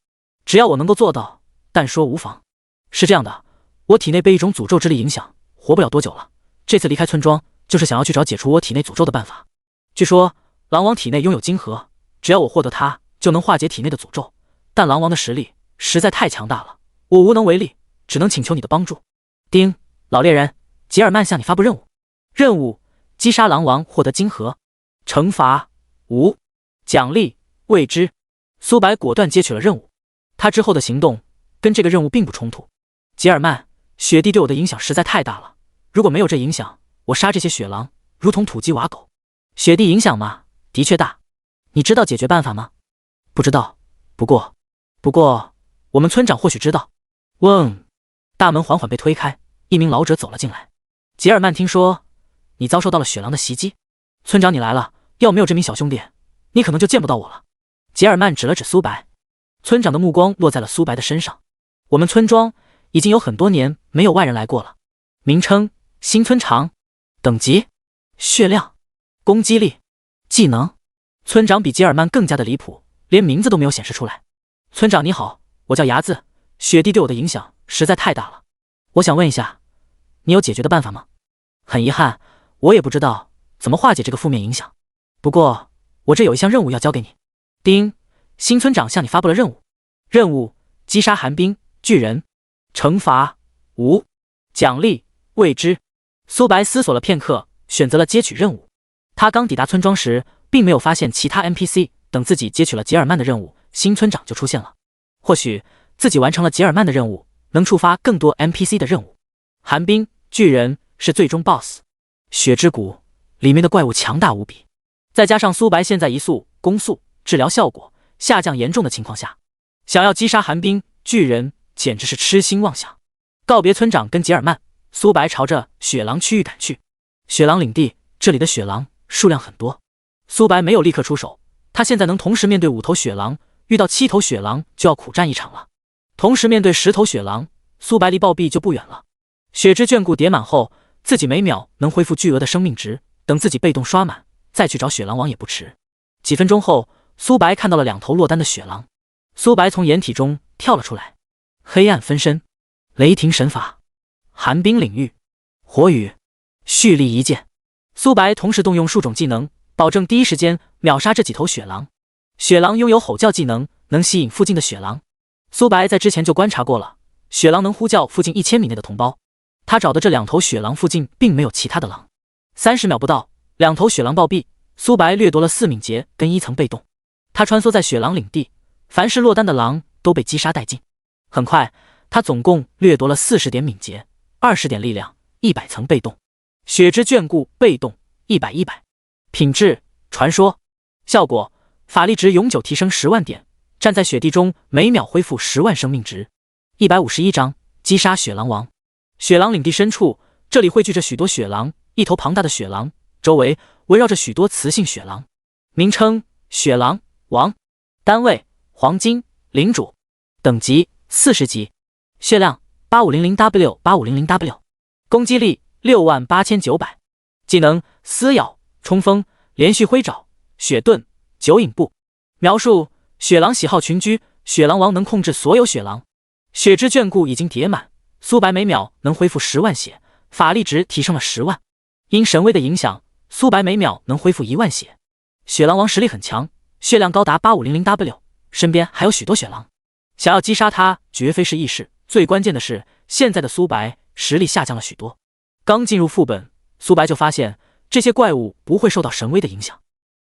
只要我能够做到，但说无妨。是这样的，我体内被一种诅咒之力影响，活不了多久了。这次离开村庄，就是想要去找解除我体内诅咒的办法。据说狼王体内拥有晶核，只要我获得它，就能化解体内的诅咒。但狼王的实力实在太强大了，我无能为力，只能请求你的帮助。丁，老猎人，吉尔曼向你发布任务。任务：击杀狼王，获得晶核。惩罚：无。奖励：未知。苏白果断接取了任务。他之后的行动跟这个任务并不冲突。吉尔曼，雪地对我的影响实在太大了，如果没有这影响，我杀这些雪狼如同土鸡瓦狗。雪地影响吗？的确大。你知道解决办法吗？不知道。不过我们村长或许知道。嗡。大门缓缓被推开，一名老者走了进来。吉尔曼，听说你遭受到了雪狼的袭击。村长，你来了，要没有这名小兄弟，你可能就见不到我了。吉尔曼指了指苏白。村长的目光落在了苏白的身上。我们村庄已经有很多年没有外人来过了。名称：新村长。等级：血量。攻击力。技能。村长比吉尔曼更加的离谱，连名字都没有显示出来。村长你好，我叫牙子，雪地对我的影响实在太大了，我想问一下，你有解决的办法吗？很遗憾，我也不知道怎么化解这个负面影响，不过我这有一项任务要交给你。丁，新村长向你发布了任务。任务：击杀寒冰巨人。惩罚：无。奖励：未知。苏白思索了片刻，选择了接取任务。他刚抵达村庄时，并没有发现其他 NPC， 等自己接取了吉尔曼的任务，新村长就出现了。或许自己完成了吉尔曼的任务，能触发更多 NPC 的任务。寒冰巨人是最终 BOSS， 雪之谷里面的怪物强大无比，再加上苏白现在移速、攻速、治疗效果下降严重的情况下，想要击杀寒冰巨人简直是痴心妄想。告别村长跟吉尔曼，苏白朝着雪狼区域赶去。雪狼领地，这里的雪狼数量很多。苏白没有立刻出手，他现在能同时面对5头雪狼，遇到7头雪狼就要苦战一场了。同时面对10头雪狼，苏白离暴毙就不远了。雪之眷顾叠满后，自己每秒能恢复巨额的生命值，等自己被动刷满，再去找雪狼王也不迟。几分钟后，苏白看到了2头落单的雪狼。苏白从掩体中跳了出来。黑暗分身、雷霆神法、寒冰领域、火雨、蓄力一剑。苏白同时动用数种技能，保证第一时间秒杀这几头雪狼。雪狼拥有吼叫技能，能吸引附近的雪狼。苏白在之前就观察过了，雪狼能呼叫附近1000米内的同胞。他找的这2头雪狼附近并没有其他的狼。30秒不到，2头雪狼暴毙，苏白掠夺了4敏捷跟1层被动。他穿梭在雪狼领地，凡是落单的狼都被击杀殆尽。很快，他总共掠夺了40点敏捷、20点力量、100层被动。血之眷顾被动100。品质传说效果法力值永久提升10万点，站在雪地中每秒恢复10万生命值。151章击杀雪狼王。雪狼领地深处，这里汇聚着许多雪狼，一头庞大的雪狼，周围围绕着许多雌性雪狼。名称：雪狼王。单位：黄金领主。等级：40级。血量：8500W 8500W。攻击力68900。技能：撕咬、冲锋、连续挥爪、雪盾、九影步。描述：雪狼喜好群居，雪狼王能控制所有雪狼。血之眷顾已经叠满，苏白每秒能恢复10万血，法力值提升了10万。因神威的影响，苏白每秒能恢复1万血。雪狼王实力很强，血量高达8500W，身边还有许多雪狼，想要击杀他绝非是易事。最关键的是，现在的苏白实力下降了许多。刚进入副本，苏白就发现这些怪物不会受到神威的影响。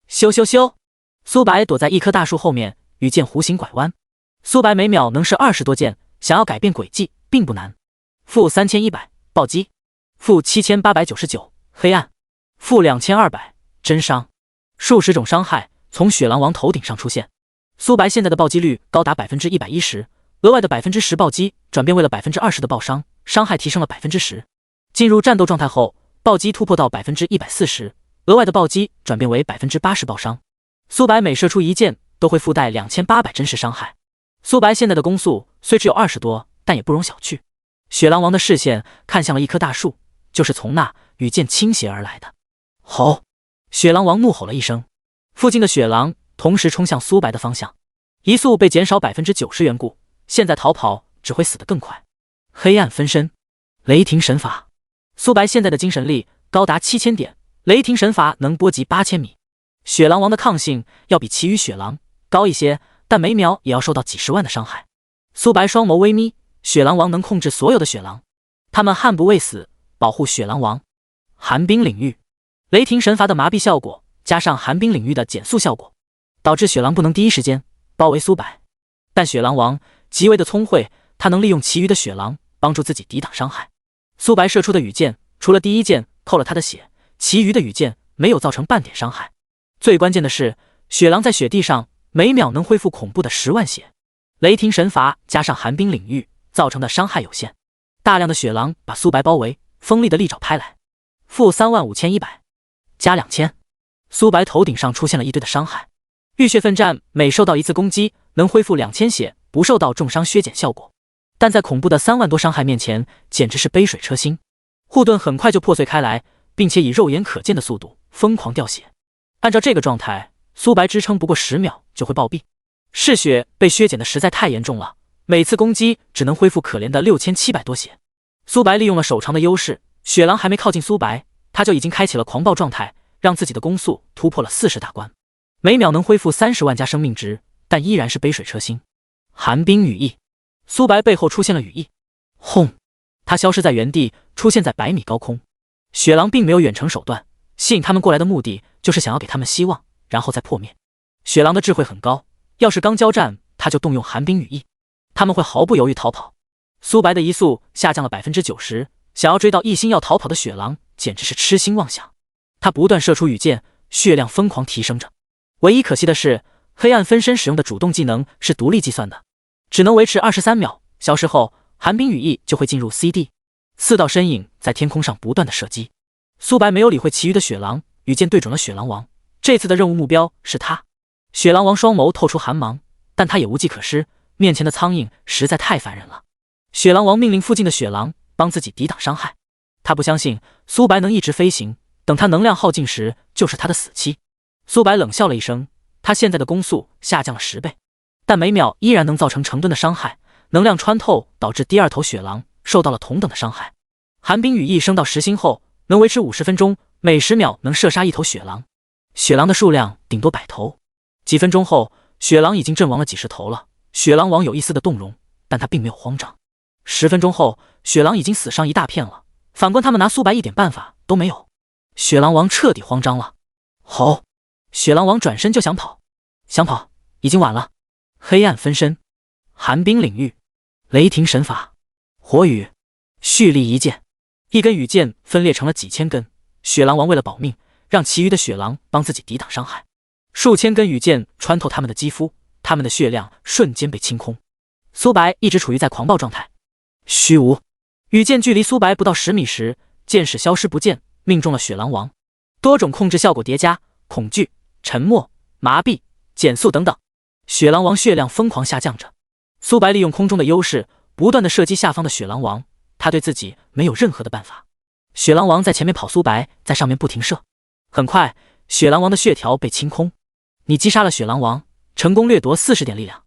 咻咻咻！苏白躲在一棵大树后面，羽箭弧形拐弯。苏白每秒能射20多箭，想要改变轨迹并不难。负3100暴击，负7899黑暗，负2200真伤。数十种伤害从雪狼王头顶上出现。苏白现在的暴击率高达110%，额外的10%暴击转变为了20%的爆伤，伤害提升了10%。进入战斗状态后，暴击突破到140%，额外的暴击转变为80%爆伤。苏白每射出一箭都会附带2800真实伤害。苏白现在的攻速虽只有20多，但也不容小觑。雪狼王的视线看向了一棵大树，就是从那羽箭倾斜而来的。吼！雪狼王怒吼了一声，附近的雪狼同时冲向苏白的方向。移速被减少90%缘故，现在逃跑只会死得更快。黑暗分身，雷霆神法。苏白现在的精神力高达7000点，雷霆神法能波及8000米。雪狼王的抗性要比其余雪狼高一些，但每秒也要受到几十万的伤害。苏白双眸微眯，雪狼王能控制所有的雪狼，他们悍不畏死，保护雪狼王。寒冰领域，雷霆神法的麻痹效果加上寒冰领域的减速效果，导致雪狼不能第一时间包围苏白。但雪狼王极为的聪慧，他能利用其余的雪狼帮助自己抵挡伤害。苏白射出的羽箭，除了第一箭扣了他的血，其余的羽箭没有造成半点伤害。最关键的是，雪狼在雪地上每秒能恢复恐怖的10万血。雷霆神法加上寒冰领域造成的伤害有限，大量的雪狼把苏白包围，锋利的利爪拍来。负35100加2000。苏白头顶上出现了一堆的伤害。浴血奋战每受到一次攻击能恢复2000血，不受到重伤削减效果，但在恐怖的3万多伤害面前简直是杯水车薪。护盾很快就破碎开来，并且以肉眼可见的速度疯狂掉血。按照这个状态，苏白支撑不过10秒就会暴毙。嗜血被削减的实在太严重了，每次攻击只能恢复可怜的6700多血。苏白利用了手长的优势，雪狼还没靠近苏白，他就已经开启了狂暴状态，让自己的攻速突破了40大关，每秒能恢复30万加生命值，但依然是杯水车薪。寒冰羽翼，苏白背后出现了羽翼，轰！他消失在原地，出现在100米高空。雪狼并没有远程手段，吸引他们过来的目的就是想要给他们希望，然后再破灭。雪狼的智慧很高，要是刚交战，他就动用寒冰羽翼，他们会毫不犹豫逃跑。苏白的移速下降了90%，想要追到一心要逃跑的雪狼，简直是痴心妄想。他不断射出羽箭，血量疯狂提升着。唯一可惜的是，黑暗分身使用的主动技能是独立计算的，只能维持23秒，消失后寒冰羽翼就会进入 CD。4道身影在天空上不断的射击。苏白没有理会其余的雪狼，羽箭对准了雪狼王。这次的任务目标是他。雪狼王双眸透出寒芒，但他也无计可施，面前的苍蝇实在太烦人了。雪狼王命令附近的雪狼帮自己抵挡伤害。他不相信苏白能一直飞行，等他能量耗尽时就是他的死期。苏白冷笑了一声，他现在的攻速下降了10倍，但每秒依然能造成成吨的伤害，能量穿透导致第二头雪狼受到了同等的伤害。寒冰羽翼升到10星后能维持50分钟，每10秒能射杀一头雪狼，雪狼的数量顶多100头。几分钟后，雪狼已经阵亡了几十头了。雪狼王有一丝的动容，但他并没有慌张。10分钟后，雪狼已经死伤一大片了，反观他们拿苏白一点办法都没有。雪狼王彻底慌张了。吼！雪狼王转身就想跑，已经晚了。黑暗分身，寒冰领域，雷霆神法，火雨，蓄力一剑。一根羽箭分裂成了几千根，雪狼王为了保命，让其余的雪狼帮自己抵挡伤害。数千根羽箭穿透他们的肌肤，他们的血量瞬间被清空。苏白一直处于在狂暴状态。虚无，羽箭距离苏白不到10米时，箭矢消失不见，命中了雪狼王。多种控制效果叠加，恐惧、沉默、麻痹、减速等等，雪狼王血量疯狂下降着。苏白利用空中的优势，不断的射击下方的雪狼王，他对自己没有任何的办法。雪狼王在前面跑，苏白在上面不停射。很快，雪狼王的血条被清空。你击杀了雪狼王，成功掠夺40点力量。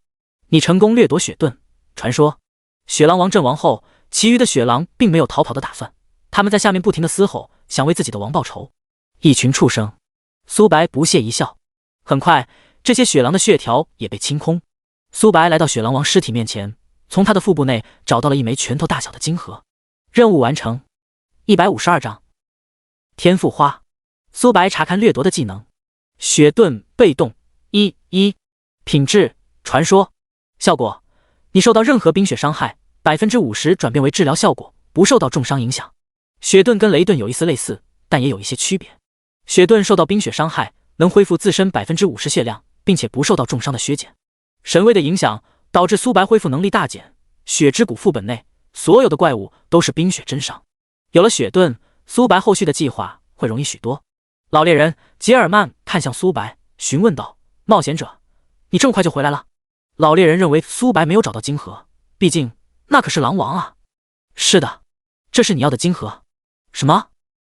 你成功掠夺雪盾。传说，雪狼王阵亡后，其余的雪狼并没有逃跑的打算，他们在下面不停的嘶吼，想为自己的王报仇。一群畜生。苏白不屑一笑。很快，这些雪狼的血条也被清空。苏白来到雪狼王尸体面前，从他的腹部内找到了一枚拳头大小的晶核。任务完成。152章。天赋花。苏白查看掠夺的技能。雪盾被动1品质传说。效果：你受到任何冰雪伤害 50% 转变为治疗效果，不受到重伤影响。雪盾跟雷盾有一丝类似，但也有一些区别。雪盾受到冰雪伤害，能恢复自身 50% 血量，并且不受到重伤的削减。神威的影响导致苏白恢复能力大减，雪之谷副本内所有的怪物都是冰雪真伤。有了雪盾，苏白后续的计划会容易许多。老猎人杰尔曼看向苏白，询问道：“冒险者，你这么快就回来了？”老猎人认为苏白没有找到晶核，毕竟那可是狼王啊。是的，这是你要的晶核。什么？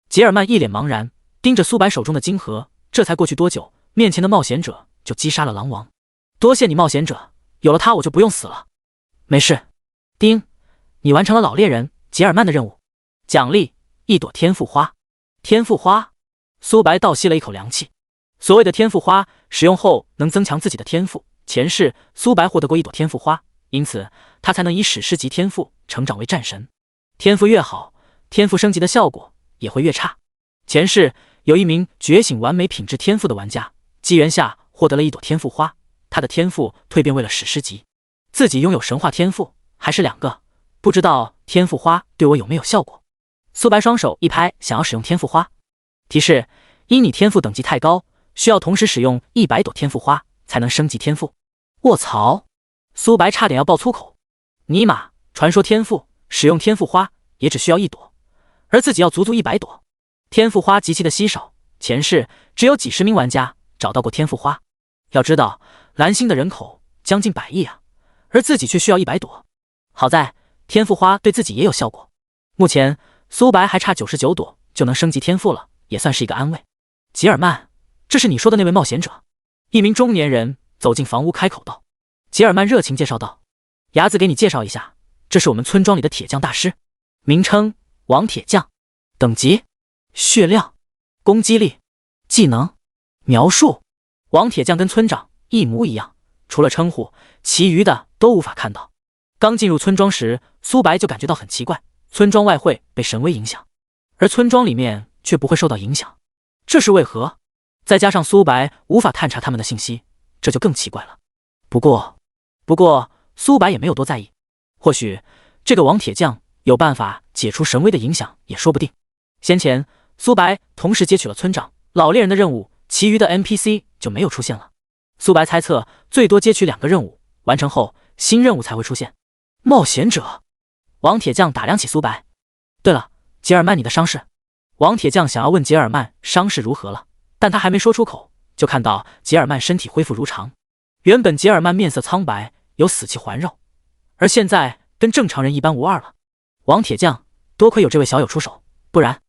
杰尔曼一脸茫然，盯着苏白手中的晶核。这才过去多久，面前的冒险者就击杀了狼王。多谢你，冒险者，有了他我就不用死了。没事。丁，你完成了老猎人杰尔曼的任务。奖励1朵天赋花。天赋花。苏白倒吸了一口凉气。所谓的天赋花，使用后能增强自己的天赋。前世苏白获得过1朵天赋花，因此他才能以史诗级天赋成长为战神。天赋越好，天赋升级的效果也会越差。前世有一名觉醒完美品质天赋的玩家，机缘下获得了1朵天赋花，他的天赋蜕变为了史诗级。自己拥有神话天赋，还是2个，不知道天赋花对我有没有效果。苏白双手一拍，想要使用天赋花。提示：因你天赋等级太高，需要同时使用100朵天赋花才能升级天赋。卧槽！苏白差点要爆粗口。尼玛，传说天赋使用天赋花也只需要1朵，而自己要足足100朵。天赋花极其的稀少，前世只有几十名玩家找到过天赋花。要知道，蓝星的人口将近100亿啊，而自己却需要100朵。好在天赋花对自己也有效果。目前苏白还差99朵就能升级天赋了，也算是一个安慰。吉尔曼，这是你说的那位冒险者？一名中年人走进房屋，开口道。吉尔曼热情介绍道：“伢子给你介绍一下，这是我们村庄里的铁匠大师，名称王铁匠，等级血量、攻击力、技能、描述。王铁匠跟村长一模一样，除了称呼，其余的都无法看到。刚进入村庄时，苏白就感觉到很奇怪，村庄外会被神威影响，而村庄里面却不会受到影响，这是为何？再加上苏白无法探查他们的信息，这就更奇怪了。不过苏白也没有多在意，或许这个王铁匠有办法解除神威的影响也说不定。先前苏白同时接取了村长、老猎人的任务，其余的 NPC 就没有出现了。苏白猜测最多接取2个任务，完成后新任务才会出现。冒险者，王铁匠打量起苏白。对了，杰尔曼，你的伤势？王铁匠想要问杰尔曼伤势如何了，但他还没说出口，就看到杰尔曼身体恢复如常。原本杰尔曼面色苍白，有死气环绕，而现在跟正常人一般无二了。王铁匠，多亏有这位小友出手，不然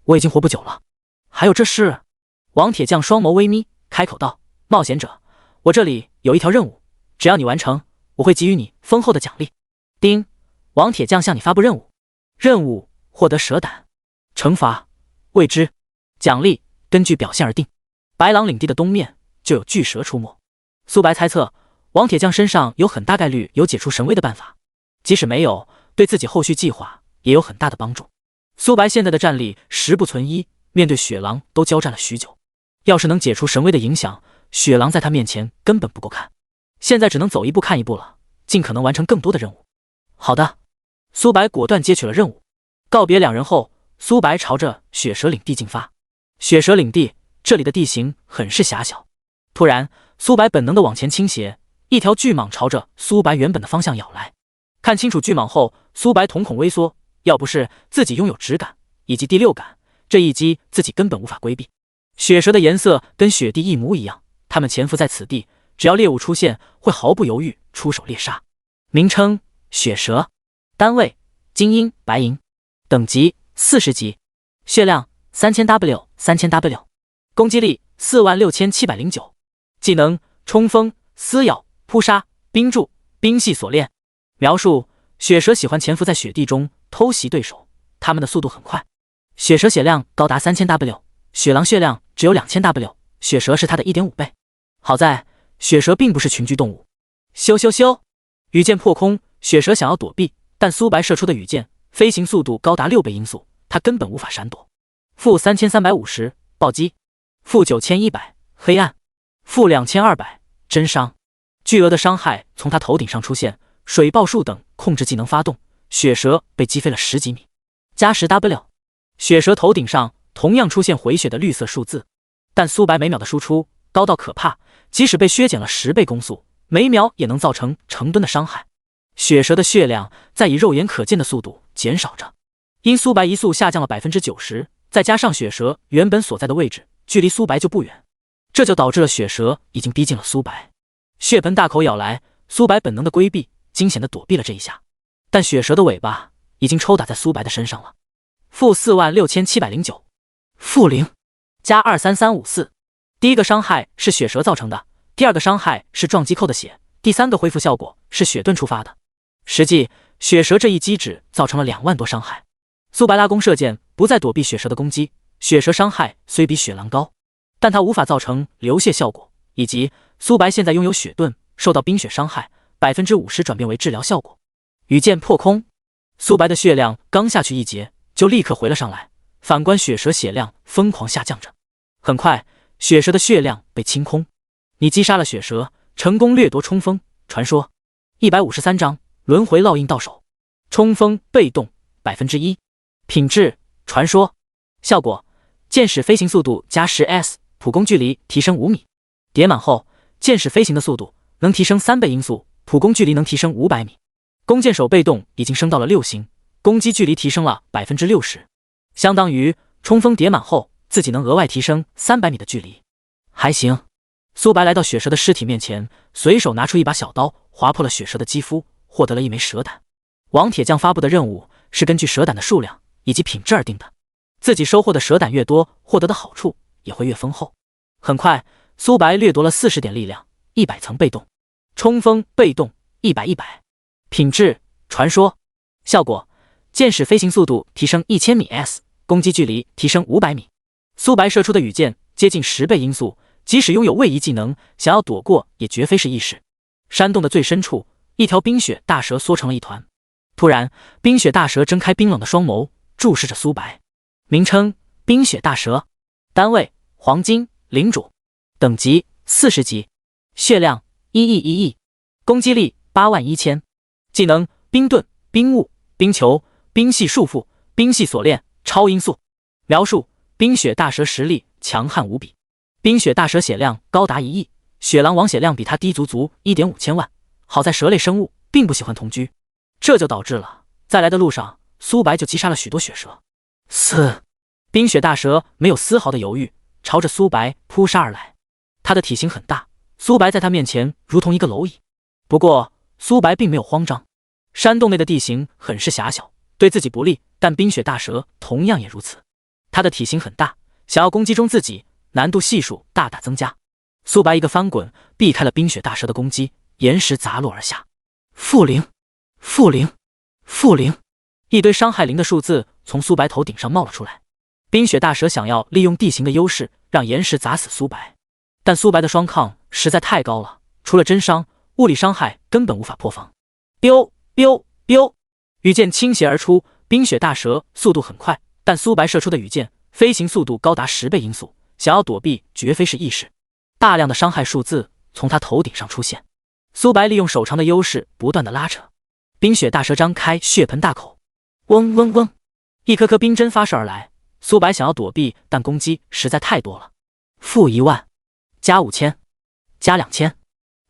我已经活不久了。还有这事？王铁匠双眸微眯，开口道：“冒险者，我这里有一条任务，只要你完成，我会给予你丰厚的奖励。”丁，王铁匠向你发布任务，任务获得蛇胆，惩罚未知，奖励根据表现而定。白狼领地的东面就有巨蛇出没。苏白猜测王铁匠身上有很大概率有解除神威的办法，即使没有，对自己后续计划也有很大的帮助。苏白现在的战力10不存1，面对雪狼都交战了许久，要是能解除神威的影响，雪狼在他面前根本不够看，现在只能走一步看一步了，尽可能完成更多的任务。好的，苏白果断接取了任务。告别2人后，苏白朝着雪蛇领地进发。雪蛇领地这里的地形很是狭小，突然苏白本能的往前倾斜，一条巨蟒朝着苏白原本的方向咬来。看清楚巨蟒后，苏白瞳孔微缩，要不是自己拥有直感以及第六感，这一击自己根本无法规避。雪蛇的颜色跟雪地一模一样，它们潜伏在此地，只要猎物出现，会毫不犹豫出手猎杀。名称：雪蛇，单位：精英白银，等级：40级，血量3000W，攻击力46709，技能：冲锋、撕咬、扑杀、冰柱、冰系锁链。描述：雪蛇喜欢潜伏在雪地中偷袭对手，它们的速度很快。雪蛇血量高达3000W，雪狼血量只有2000W，雪蛇是它的 1.5 倍。好在雪蛇并不是群居动物。咻咻咻，羽箭破空，雪蛇想要躲避，但苏白射出的羽箭飞行速度高达6倍音速，它根本无法闪躲。-3350暴击，-9100黑暗，-2200真伤。巨额的伤害从他头顶上出现，水爆术等控制技能发动，雪蛇被击飞了10几米。+10W，雪蛇头顶上同样出现回血的绿色数字，但苏白每秒的输出高到可怕，即使被削减了10倍攻速，每秒也能造成成吨的伤害。雪蛇的血量在以肉眼可见的速度减少着，因苏白移速下降了 90%， 再加上雪蛇原本所在的位置距离苏白就不远，这就导致了雪蛇已经逼近了苏白。血盆大口咬来，苏白本能的规避，惊险的躲避了这一下，但雪蛇的尾巴已经抽打在苏白的身上了。-46709，-0加23354。第一个伤害是雪蛇造成的，第二个伤害是撞击扣的血，第三个恢复效果是雪盾触发的。实际雪蛇这一击只造成了2万多伤害。苏白拉弓射箭，不再躲避雪蛇的攻击。雪蛇伤害虽比雪狼高，但它无法造成流血效果，以及苏白现在拥有雪盾，受到冰雪伤害 50% 转变为治疗效果。羽箭破空，苏白的血量刚下去一截就立刻回了上来，反观雪蛇血量疯狂下降着。很快雪蛇的血量被清空。你击杀了雪蛇，成功掠夺冲锋传说。153章轮回烙印到手。冲锋被动 1%。品质传说。效果：箭矢飞行速度加 10s， 普攻距离提升5米。叠满后，箭矢飞行的速度能提升3倍音速，普攻距离能提升500米。弓箭手被动已经升到了6星，攻击距离提升了 60%， 相当于冲锋叠满后自己能额外提升300米的距离。还行。苏白来到雪蛇的尸体面前，随手拿出一把小刀，划破了雪蛇的肌肤，获得了一枚蛇胆。王铁匠发布的任务是根据蛇胆的数量以及品质而定的，自己收获的蛇胆越多，获得的好处也会越丰厚。很快苏白掠夺了40点力量，100层被动。冲锋被动100。品质传说。效果：箭矢飞行速度提升1000米 s， 攻击距离提升500米。苏白射出的羽箭接近10倍音速，即使拥有位移技能，想要躲过也绝非是易事。山洞的最深处，一条冰雪大蛇缩成了一团。突然冰雪大蛇睁开冰冷的双眸，注视着苏白。名称：冰雪大蛇，单位：黄金领主，等级40级，血量1亿，攻击力81000，技能：冰盾、冰雾、冰球、冰系束缚、冰系锁链、超音速。描述：冰雪大蛇实力强悍无比，冰雪大蛇血量高达1亿，雪狼王血量比它低足 1.5千万。好在蛇类生物并不喜欢同居，这就导致了在来的路上苏白就击杀了许多雪蛇。冰雪大蛇没有丝毫的犹豫，朝着苏白扑杀而来。它的体型很大，苏白在它面前如同一个蝼蚁。不过苏白并没有慌张，山洞内的地形很是狭小，对自己不利，但冰雪大蛇同样也如此。它的体型很大，想要攻击中自己，难度系数大大增加。苏白一个翻滚，避开了冰雪大蛇的攻击，岩石砸落而下。-0，一堆伤害0的数字从苏白头顶上冒了出来。冰雪大蛇想要利用地形的优势让岩石砸死苏白，但苏白的双抗实在太高了，除了真伤，物理伤害根本无法破防。羽箭倾斜而出，冰雪大蛇速度很快，但苏白射出的羽箭飞行速度高达10倍音速，想要躲避绝非是易事。大量的伤害数字从他头顶上出现，苏白利用手长的优势不断的拉扯。冰雪大蛇张开血盆大口，嗡嗡嗡，一颗颗冰针发射而来，苏白想要躲避，但攻击实在太多了。-10000，加5000，加2000，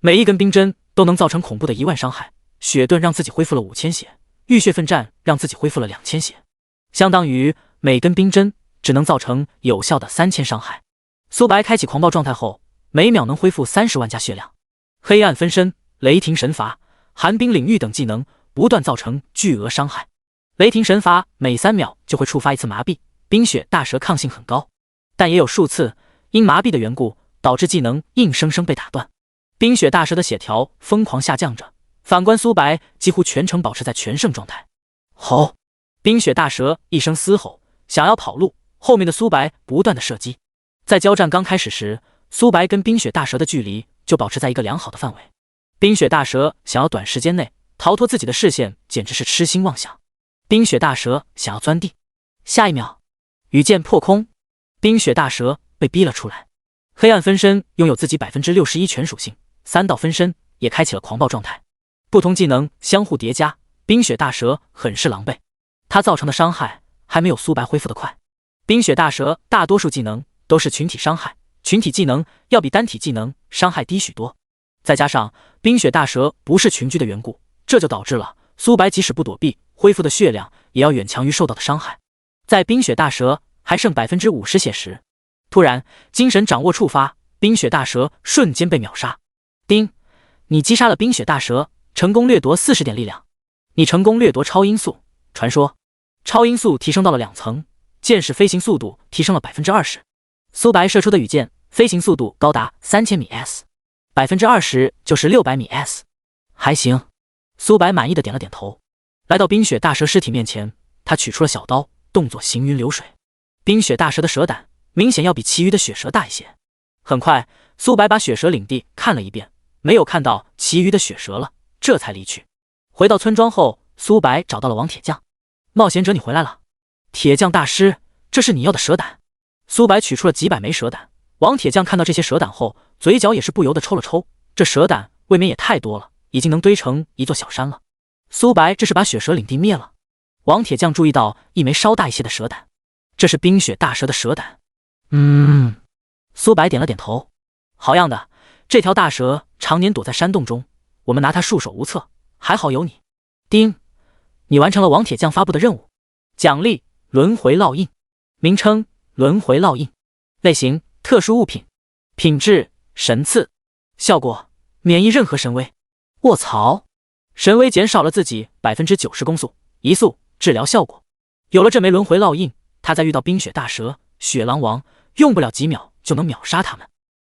每一根冰针都能造成恐怖的10000伤害。血盾让自己恢复了5000血，浴血奋战让自己恢复了2000血，相当于每根冰针只能造成有效的3000伤害。苏白开启狂暴状态后，每秒能恢复30万加血量。黑暗分身、雷霆神罚、寒冰领域等技能不断造成巨额伤害。雷霆神罚每3秒就会触发一次麻痹，冰雪大蛇抗性很高，但也有数次因麻痹的缘故导致技能硬生生被打断。冰雪大蛇的血条疯狂下降着，反观苏白几乎全程保持在全胜状态。吼！冰雪大蛇一声嘶吼，想要跑路，后面的苏白不断的射击。在交战刚开始时，苏白跟冰雪大蛇的距离就保持在一个良好的范围。冰雪大蛇想要短时间内逃脱自己的视线，简直是痴心妄想。冰雪大蛇想要钻地，下一秒，羽箭破空，冰雪大蛇被逼了出来。黑暗分身拥有自己61%全属性，3道分身也开启了狂暴状态，不同技能相互叠加，冰雪大蛇很是狼狈，它造成的伤害还没有苏白恢复的快。冰雪大蛇大多数技能都是群体伤害，群体技能要比单体技能伤害低许多，再加上冰雪大蛇不是群居的缘故，这就导致了苏白即使不躲避，恢复的血量也要远强于受到的伤害。在冰雪大蛇还剩50%血时，突然精神掌握触发，冰雪大蛇瞬间被秒杀。叮，你击杀了冰雪大蛇，成功掠夺40点力量。你成功掠夺超音速传说，超音速提升到了2层，箭矢飞行速度提升了20%。苏白射出的羽箭飞行速度高达3000米s，20%就是600米s，还行。苏白满意的点了点头，来到冰雪大蛇尸体面前，他取出了小刀，动作行云流水。冰雪大蛇的蛇胆明显要比其余的雪蛇大一些。很快，苏白把雪蛇领地看了一遍，没有看到其余的雪蛇了，这才离去。回到村庄后，苏白找到了王铁匠。冒险者，你回来了。铁匠大师，这是你要的蛇胆。苏白取出了几百枚蛇胆，王铁匠看到这些蛇胆后，嘴角也是不由得抽了抽，这蛇胆未免也太多了，已经能堆成一座小山了。苏白这是把雪蛇领地灭了。王铁匠注意到一枚稍大一些的蛇胆，这是冰雪大蛇的蛇胆。苏白点了点头。好样的，这条大蛇常年躲在山洞中，我们拿它束手无策，还好有你。叮，你完成了王铁匠发布的任务。奖励：轮回烙印，名称：轮回烙印，类型：特殊物品，品质：神赐，效果：免疫任何神威。卧槽，神威减少了自己90%攻速、移速、治疗效果。有了这枚轮回烙印，他在遇到冰雪大蛇、雪狼王，用不了几秒就能秒杀他们。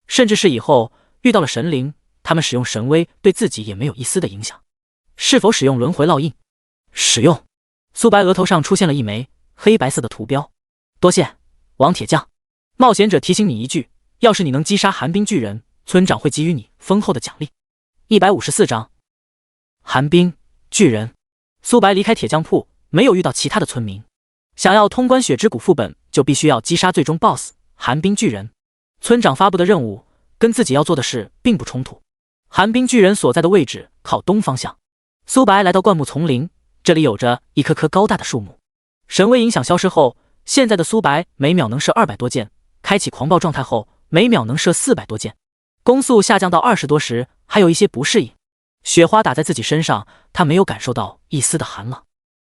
甚至是以后遇到了神灵，他们使用神威对自己也没有一丝的影响。是否使用轮回烙印？使用。苏白额头上出现了一枚黑白色的图标。多谢王铁匠。冒险者提醒你一句，要是你能击杀寒冰巨人，村长会给予你丰厚的奖励。154章寒冰巨人。苏白离开铁匠铺，没有遇到其他的村民。想要通关雪之谷副本，就必须要击杀最终 BOSS 寒冰巨人。村长发布的任务跟自己要做的事并不冲突。寒冰巨人所在的位置靠东方向。苏白来到灌木丛林，这里有着一棵棵高大的树木。神威影响消失后，现在的苏白每秒能射200多箭，开启狂暴状态后，每秒能射400多箭。攻速下降到20多时，还有一些不适应。雪花打在自己身上，他没有感受到一丝的寒冷。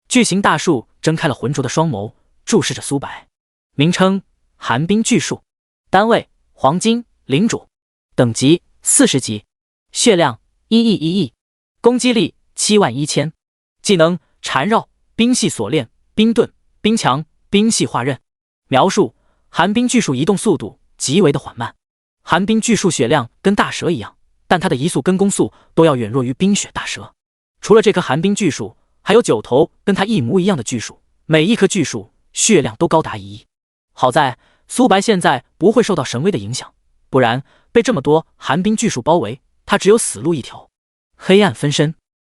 巨型大树睁开了浑浊的双眸，注视着苏白。名称：寒冰巨树，单位：黄金领主，等级40级，血量1亿1亿，攻击力71000，技能：缠绕、冰系锁链、冰盾、冰墙、冰系化刃。描述：寒冰巨树移动速度极为的缓慢。寒冰巨树血量跟大蛇一样，但它的移速跟攻速都要远弱于冰雪大蛇。除了这棵寒冰巨树，还有9头跟它一模一样的巨树，每一棵巨树血量都高达1亿。好在苏白现在不会受到神威的影响，不然被这么多寒冰巨树包围，他只有死路一条。黑暗分身、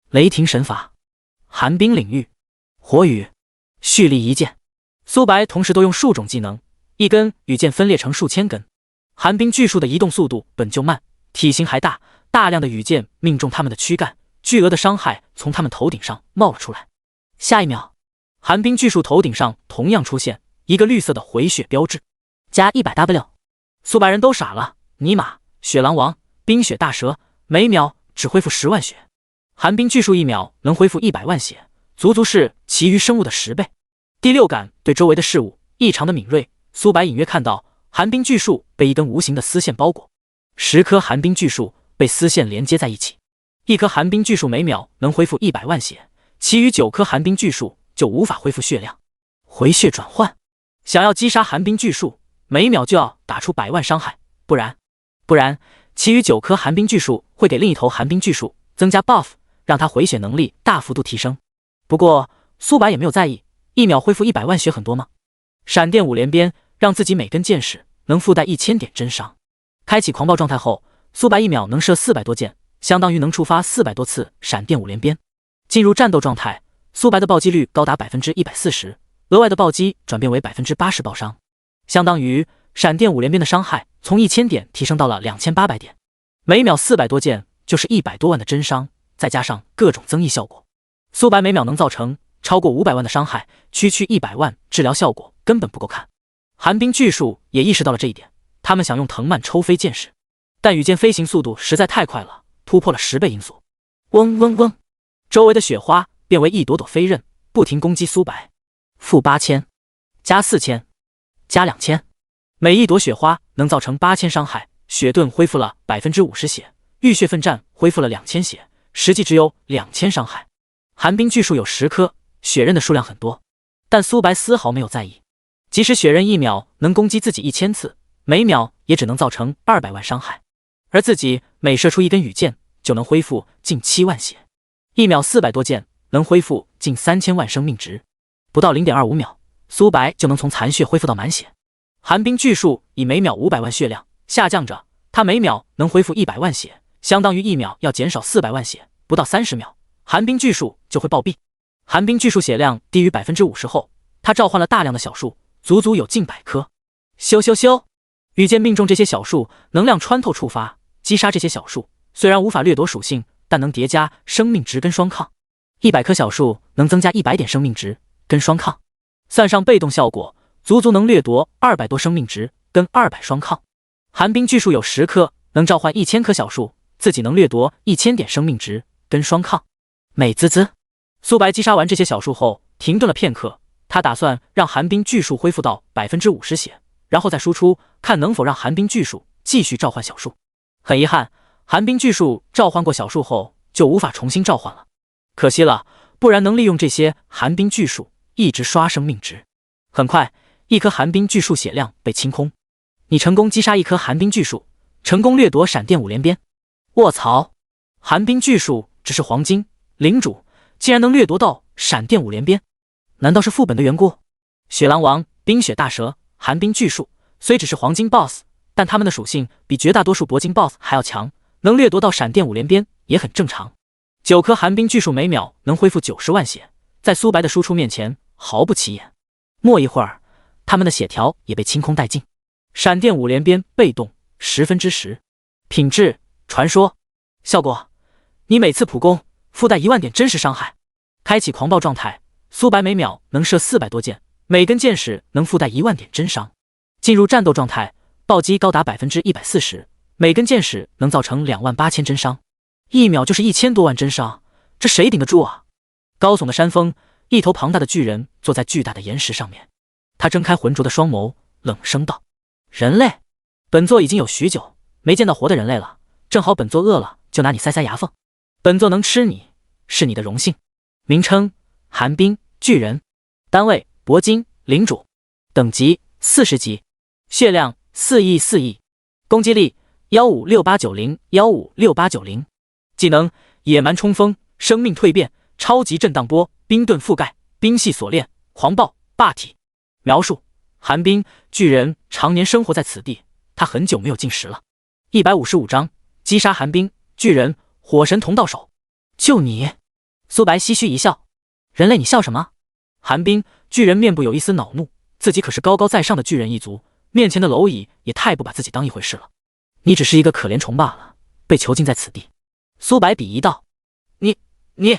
雷霆神法、寒冰领域、火雨、蓄力一剑。苏白同时都用数种技能，一根羽箭分裂成数千根。寒冰巨树的移动速度本就慢，体型还大，大量的羽箭命中他们的躯干，巨额的伤害从他们头顶上冒了出来。下一秒，寒冰巨树头顶上同样出现一个绿色的回血标志，加100W。苏白人都傻了，尼玛，雪狼王、冰雪大蛇每秒只恢复10万血，寒冰巨树1秒能恢复100万血，足足是其余生物的10倍。第六感对周围的事物异常的敏锐，苏白隐约看到寒冰巨树被一根无形的丝线包裹，10颗寒冰巨树被丝线连接在一起，一颗寒冰巨树每秒能恢复100万血，其余9颗寒冰巨树就无法恢复血量。回血转换，想要击杀寒冰巨树，每秒就要打出100万伤害，不然，其余9颗寒冰巨树会给另一头寒冰巨树增加 buff， 让它回血能力大幅度提升。不过苏白也没有在意，1秒恢复100万血很多吗？闪电5连鞭让自己每根箭矢能附带1000点真伤。开启狂暴状态后，苏白1秒能射400多箭，相当于能触发400多次闪电5连鞭。进入战斗状态，苏白的暴击率高达 140%， 额外的暴击转变为 80% 爆伤，相当于闪电5连鞭的伤害从1000点提升到了2800点，每秒400多箭就是100多万的真伤，再加上各种增益效果，苏白每秒能造成超过500万的伤害，区100万治疗效果根本不够看。寒冰巨树也意识到了这一点，他们想用藤蔓抽飞箭矢，但羽箭飞行速度实在太快了，突破了10倍音速。嗡嗡嗡，周围的雪花变为一朵朵飞刃，不停攻击苏白。负8000，加4000，加2000，每一朵雪花能造成8000伤害。雪盾恢复了 50% 血，浴血奋战恢复了2000血，实际只有2000伤害。寒冰巨树有10颗，雪刃的数量很多，但苏白丝毫没有在意。即使雪刃1秒能攻击自己1000次，每秒也只能造成200万伤害，而自己每射出一根羽箭就能恢复近7万血，1秒400多箭能恢复近3000万生命值，不到 0.25 秒，苏白就能从残血恢复到满血。寒冰巨树以每秒500万血量下降着，它每秒能恢复100万血，相当于1秒要减少400万血，不到30秒，寒冰巨树就会暴毙。寒冰巨树血量低于 50% 后，它召唤了大量的小树，足足有近100颗。咻咻咻，羽箭命中这些小树，能量穿透触发，击杀这些小树，虽然无法掠夺属性，但能叠加生命值跟双抗。100颗小树能增加100点生命值跟双抗，算上被动效果，足足能掠夺200多生命值跟200双抗。寒冰巨树有10颗，能召唤1000颗小树，自己能掠夺1000点生命值跟双抗。美滋滋。苏白击杀完这些小树后，停顿了片刻，他打算让寒冰巨树恢复到 50% 血，然后再输出，看能否让寒冰巨树继续召唤小树。很遗憾，寒冰巨树召唤过小树后就无法重新召唤了，可惜了，不然能利用这些寒冰巨树一直刷生命值。很快，一颗寒冰巨树血量被清空，你成功击杀一颗寒冰巨树，成功掠夺闪电5连鞭。卧槽，寒冰巨树只是黄金领主，竟然能掠夺到闪电5连鞭，难道是副本的缘故？雪狼王、冰雪大蛇、寒冰巨树虽只是黄金 BOSS， 但他们的属性比绝大多数铂金 BOSS 还要强，能掠夺到闪电5连鞭也很正常。9颗寒冰巨树每秒能恢复90万血，在苏白的输出面前毫不起眼。没一会儿，他们的血条也被清空殆尽。闪电5连鞭被动10%，品质传说，效果你每次普攻附带1万点真实伤害。开启狂暴状态，苏白每秒能射400多箭，每根箭矢能附带1万点真伤。进入战斗状态，暴击高达 140%， 每根箭矢能造成28000真伤，1秒就是1000多万真伤，这谁顶得住啊？高耸的山峰，一头庞大的巨人坐在巨大的岩石上面，他睁开浑浊的双眸，冷声道：人类，本座已经有许久没见到活的人类了，正好本座饿了，就拿你塞牙缝，本座能吃你是你的荣幸。名称：寒冰巨人，单位：铂金领主，等级：40级，血量4亿4亿，攻击力156890 156890，技能：野蛮冲锋、生命蜕变、超级震荡波、冰盾覆盖、冰系锁链、狂暴霸体。描述：寒冰巨人常年生活在此地，他很久没有进食了。155章击杀寒冰巨人，火神同到手。就你？苏白唏嘘一笑，人类你笑什么？寒冰巨人面部有一丝恼怒，自己可是高高在上的巨人一族，面前的蝼蚁也太不把自己当一回事了。你只是一个可怜虫罢了，被囚禁在此地。苏白鄙夷道。你，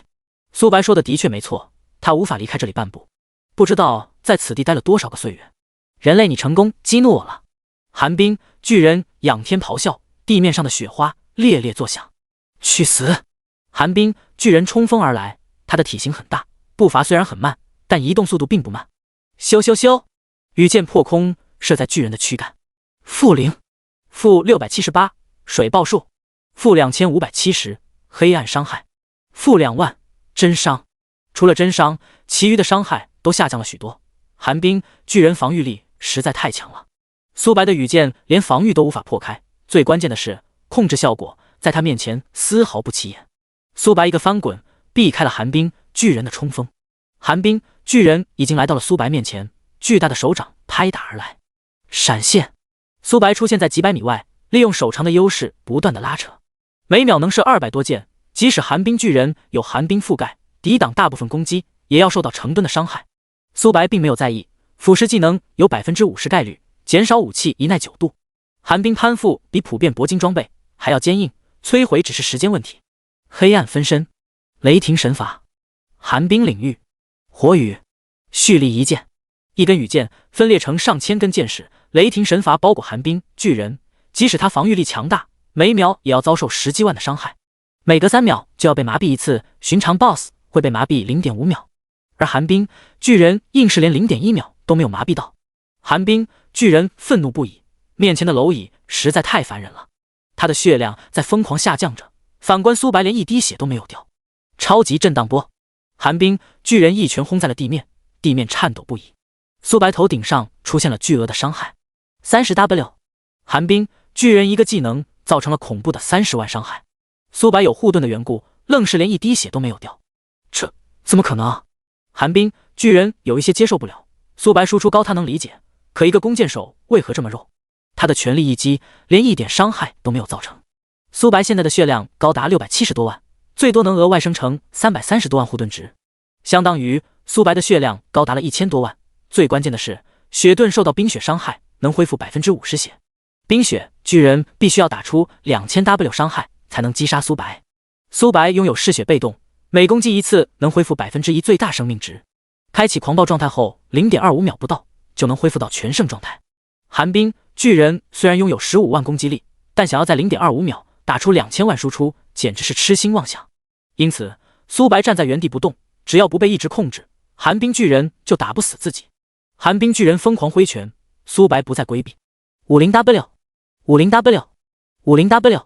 苏白说的的确没错，他无法离开这里半步。不知道在此地待了多少个岁月。人类，你成功激怒我了！寒冰巨人仰天咆哮，地面上的雪花猎猎作响。去死！寒冰巨人冲锋而来，他的体型很大，步伐虽然很慢，但移动速度并不慢。咻咻咻！羽箭破空，射在巨人的躯干。负0，负678，水爆术，负2570，黑暗伤害，负2万，真伤。除了真伤，其余的伤害都下降了许多。寒冰巨人防御力实在太强了，苏白的羽箭连防御都无法破开，最关键的是控制效果在他面前丝毫不起眼。苏白一个翻滚，避开了寒冰巨人的冲锋。寒冰巨人已经来到了苏白面前，巨大的手掌拍打而来。闪现！苏白出现在几百米外，利用手长的优势不断的拉扯，每秒能射200多箭。即使寒冰巨人有寒冰覆盖，抵挡大部分攻击，也要受到成吨的伤害。苏白并没有在意，腐蚀技能有 50% 概率减少武器一耐久度。寒冰攀附比普遍铂金装备还要坚硬，摧毁只是时间问题。黑暗分身，雷霆神法，寒冰领域，火雨，蓄力一剑。一根羽箭分裂成上千根箭矢，雷霆神法包裹寒冰巨人，即使他防御力强大，每秒也要遭受10几万的伤害，每隔3秒就要被麻痹一次，寻常 BOSS 会被麻痹 0.5秒，而寒冰巨人硬是连 0.1秒都没有麻痹到。寒冰巨人愤怒不已，面前的蝼蚁实在太烦人了，他的血量在疯狂下降着，反观苏白连一滴血都没有掉。超级震荡波，寒冰巨人一拳轰在了地面，地面颤抖不已。苏白头顶上出现了巨额的伤害。30W， 寒冰巨人一个技能造成了恐怖的30万伤害。苏白有护盾的缘故，愣是连一滴血都没有掉。这怎么可能啊？寒冰巨人有一些接受不了。苏白输出高他能理解，可一个弓箭手为何这么肉？他的全力一击连一点伤害都没有造成。苏白现在的血量高达670多万，最多能额外生成330多万护盾值，相当于苏白的血量高达了1000多万。最关键的是，血盾受到冰雪伤害能恢复 50% 血，冰雪巨人必须要打出2000W 伤害才能击杀苏白。苏白拥有嗜血被动，每攻击一次能恢复 1% 最大生命值，开启狂暴状态后 0.25 秒不到就能恢复到全盛状态。寒冰巨人虽然拥有15万攻击力，但想要在 0.25 秒打出2000万输出简直是痴心妄想。因此苏白站在原地不动，只要不被一直控制，寒冰巨人就打不死自己。寒冰巨人疯狂挥拳，苏白不再规避。50W， 50W， 50W，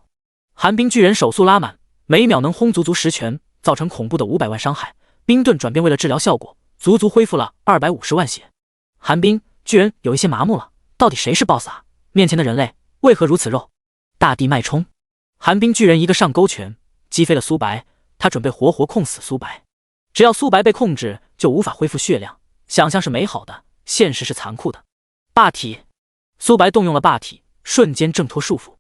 寒冰巨人手速拉满，每秒能轰足10拳，造成恐怖的500万伤害。冰盾转变为了治疗效果，足恢复了250万血。寒冰巨人有一些麻木了，到底谁是 BOSS 啊？面前的人类为何如此肉？大地脉冲，寒冰巨人一个上勾拳击飞了苏白，他准备活活控死苏白。只要苏白被控制，就无法恢复血量。想象是美好的，现实是残酷的。霸体，苏白动用了霸体，瞬间挣脱束缚。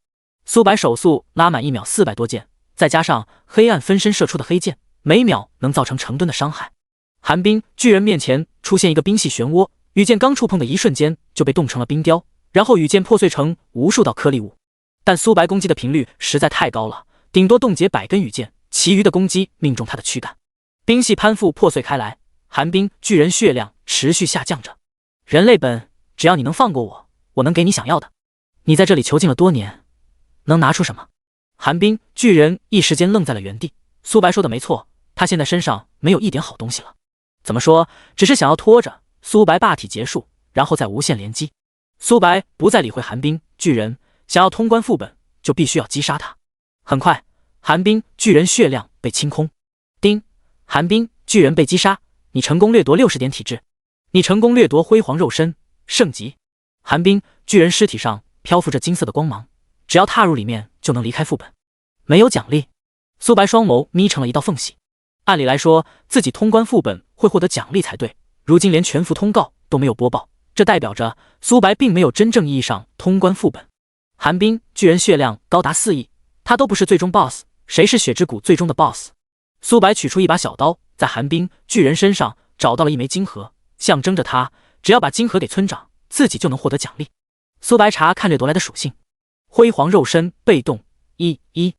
苏白手速拉满1秒400多箭，再加上黑暗分身射出的黑箭，每秒能造成成吨的伤害。寒冰巨人面前出现一个冰系漩涡，羽箭刚触碰的一瞬间就被冻成了冰雕，然后羽箭破碎成无数道颗粒物。但苏白攻击的频率实在太高了，顶多冻结100根羽箭，其余的攻击命中他的躯干。冰系攀附破碎开来，寒冰巨人血量持续下降着。人类本，只要你能放过我，我能给你想要的。你在这里囚禁了多年，能拿出什么？寒冰巨人一时间愣在了原地。苏白说的没错，他现在身上没有一点好东西了。怎么说，只是想要拖着苏白霸体结束，然后再无限连击。苏白不再理会寒冰巨人，想要通关副本就必须要击杀他。很快，寒冰巨人血量被清空。叮，寒冰巨人被击杀，你成功掠夺60点体质，你成功掠夺辉煌肉身圣级。寒冰巨人尸体上漂浮着金色的光芒，只要踏入里面就能离开副本。没有奖励。苏白双眸眯成了一道缝隙。按理来说，自己通关副本会获得奖励才对，如今连全服通告都没有播报，这代表着苏白并没有真正意义上通关副本。寒冰巨人血量高达4亿，他都不是最终 BOSS， 谁是血之谷最终的 BOSS？ 苏白取出一把小刀，在寒冰巨人身上找到了一枚金盒，象征着他只要把金盒给村长，自己就能获得奖励。苏白查看掠夺来的属性：辉煌肉身被动1，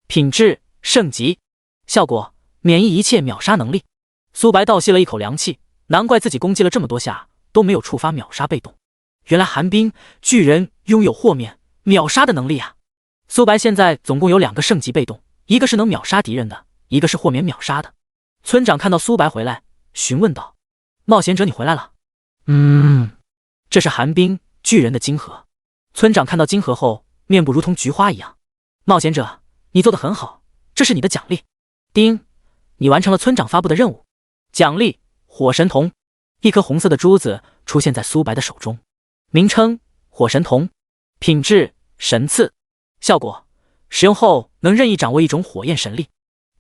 品质圣级，效果免疫一切秒杀能力。苏白倒吸了一口凉气，难怪自己攻击了这么多下都没有触发秒杀被动，原来寒冰巨人拥有豁免秒杀的能力啊！苏白现在总共有2个圣级被动，一个是能秒杀敌人的，一个是豁免秒杀的。村长看到苏白回来，询问道：“冒险者，你回来了？”“这是寒冰巨人的金盒。”村长看到金盒后，面部如同菊花一样。“冒险者，你做得很好，这是你的奖励。”“丁，你完成了村长发布的任务。”奖励：火神铜。一颗红色的珠子出现在苏白的手中，名称：火神铜，品质：神赐，效果：使用后能任意掌握一种火焰神力。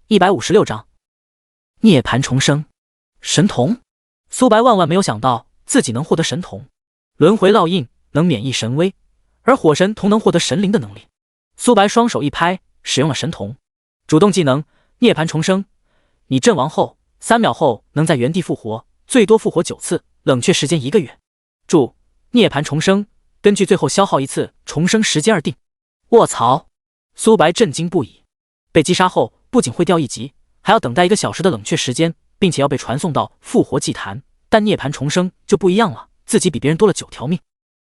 156章。涅槃重生。神铜。苏白万万没有想到自己能获得神铜。轮回烙印能免疫神威，而火神铜能获得神灵的能力。苏白双手一拍，使用了神铜。主动技能：涅槃重生。你阵亡后3秒后能在原地复活，最多复活9次，冷却时间1个月。注：涅槃重生，根据最后消耗1次重生时间而定。卧槽！苏白震惊不已。被击杀后不仅会掉1级，还要等待1个小时的冷却时间，并且要被传送到复活祭坛。但涅槃重生就不一样了，自己比别人多了9条命，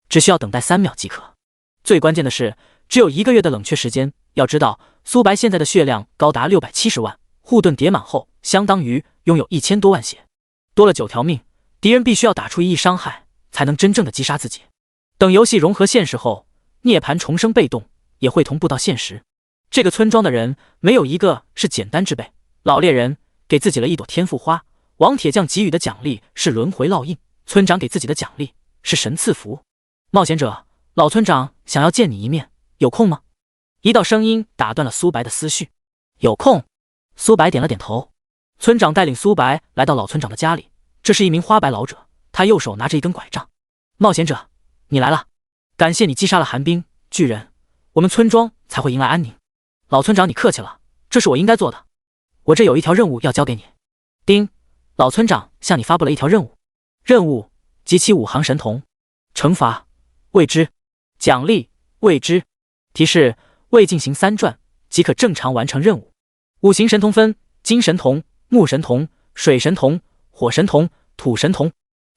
只需要等待3秒即可。最关键的是，只有1个月的冷却时间。要知道，苏白现在的血量高达670万，护盾叠满后相当于拥有1000多万血，多了9条命，敌人必须要打出1亿伤害才能真正的击杀自己。等游戏融合现实后，涅槃重生被动也会同步到现实。这个村庄的人没有一个是简单之辈。老猎人给自己了1朵天赋花，王铁匠给予的奖励是轮回烙印，村长给自己的奖励是神赐符。冒险者，老村长想要见你一面，有空吗？一道声音打断了苏白的思绪。有空。苏白点了点头。村长带领苏白来到老村长的家里，这是一名花白老者，他右手拿着一根拐杖。冒险者，你来了，感谢你击杀了寒冰巨人，我们村庄才会迎来安宁。老村长，你客气了，这是我应该做的。我这有一条任务要交给你。丁，老村长向你发布了一条任务。任务：集齐5行神铜。惩罚：未知。奖励：未知。提示：未进行3转即可正常完成任务。5行神铜分：金神铜、木神铜、水神铜、火神铜、土神铜。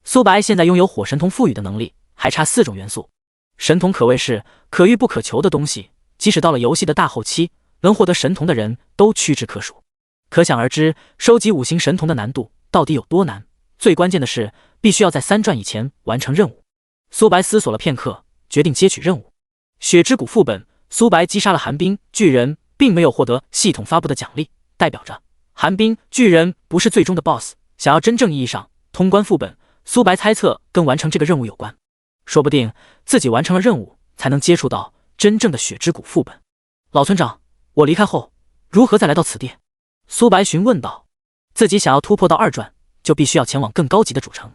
苏白现在拥有火神铜赋予的能力，还差4种元素。神铜可谓是可遇不可求的东西，即使到了游戏的大后期，能获得神铜的人都屈指可数。可想而知，收集5行神铜的难度到底有多难。最关键的是，必须要在3转以前完成任务。苏白思索了片刻，决定接取任务。血之谷副本，苏白击杀了寒冰巨人，并没有获得系统发布的奖励，代表着寒冰巨人不是最终的 BOSS。想要真正意义上通关副本，苏白猜测跟完成这个任务有关。说不定自己完成了任务，才能接触到真正的血之谷副本。老村长，我离开后如何再来到此地？苏白询问道。自己想要突破到2转，就必须要前往更高级的主城，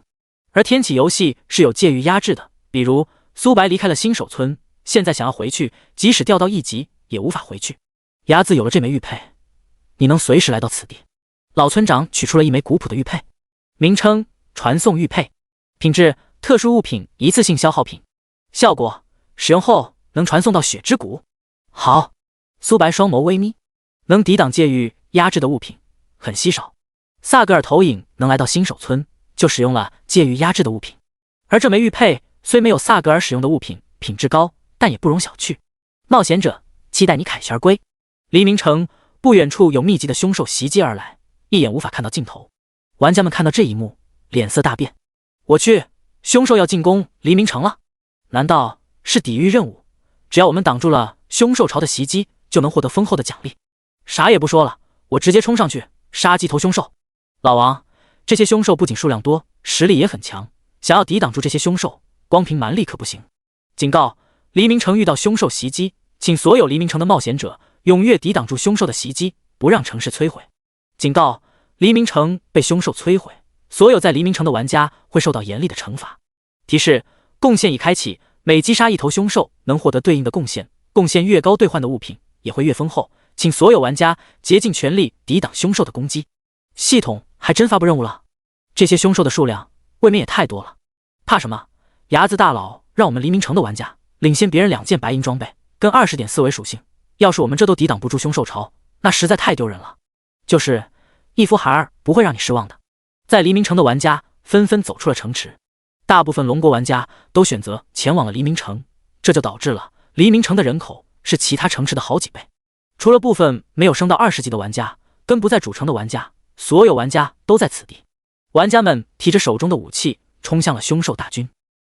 而天启游戏是有介于压制的，比如苏白离开了新手村，现在想要回去，即使掉到1级也无法回去。伢子有了这枚玉佩，你能随时来到此地。老村长取出了一枚古朴的玉佩，名称：传送玉佩，品质：特殊物品一次性消耗品，效果：使用后能传送到血之谷。好。苏白双眸微眯，能抵挡戒域压制的物品很稀少。萨格尔投影能来到新手村，就使用了戒域压制的物品。而这枚玉佩虽没有萨格尔使用的物品品质高，但也不容小觑。冒险者，期待你凯旋而归。黎明城不远处有密集的凶兽袭击而来，一眼无法看到尽头。玩家们看到这一幕，脸色大变。我去，凶兽要进攻黎明城了？难道是抵御任务？只要我们挡住了凶兽潮的袭击，就能获得丰厚的奖励。啥也不说了，我直接冲上去杀鸡头凶兽。老王，这些凶兽不仅数量多，实力也很强，想要抵挡住这些凶兽，光凭蛮力可不行。警告：黎明城遇到凶兽袭击，请所有黎明城的冒险者踊跃抵挡住凶兽的袭击，不让城市摧毁。警告：黎明城被凶兽摧毁，所有在黎明城的玩家会受到严厉的惩罚。提示：贡献已开启，每击杀1头凶兽能获得对应的贡献，贡献越高兑换的物品也会越丰厚，请所有玩家竭尽全力抵挡凶兽的攻击。系统还真发布任务了，这些凶兽的数量未免也太多了。怕什么？牙子大佬让我们黎明城的玩家领先别人2件白银装备跟20点4维属性，要是我们这都抵挡不住凶兽潮，那实在太丢人了。就是义夫孩儿不会让你失望的。在黎明城的玩家纷纷走出了城池。大部分龙国玩家都选择前往了黎明城，这就导致了黎明城的人口是其他城池的好几倍。除了部分没有升到20级的玩家，跟不在主城的玩家，所有玩家都在此地。玩家们提着手中的武器冲向了凶兽大军，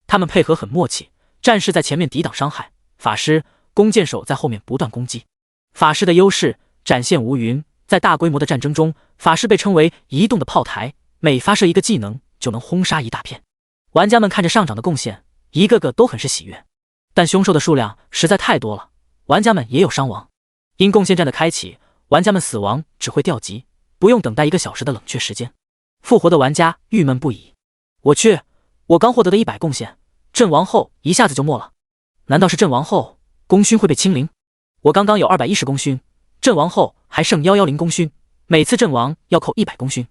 他们配合很默契，战士在前面抵挡伤害，法师、弓箭手在后面不断攻击。法师的优势展现无云，在大规模的战争中，法师被称为移动的炮台，每发射一个技能就能轰杀一大片。玩家们看着上长的贡献，一个个都很是喜悦。但凶兽的数量实在太多了，玩家们也有伤亡。因贡献战的开启，玩家们死亡只会掉级，不用等待1个小时的冷却时间。复活的玩家郁闷不已。我去，我刚获得的100贡献，阵亡后一下子就没了。难道是阵亡后功勋会被清零？我刚刚有210功勋，阵亡后还剩110功勋，每次阵亡要扣100功勋。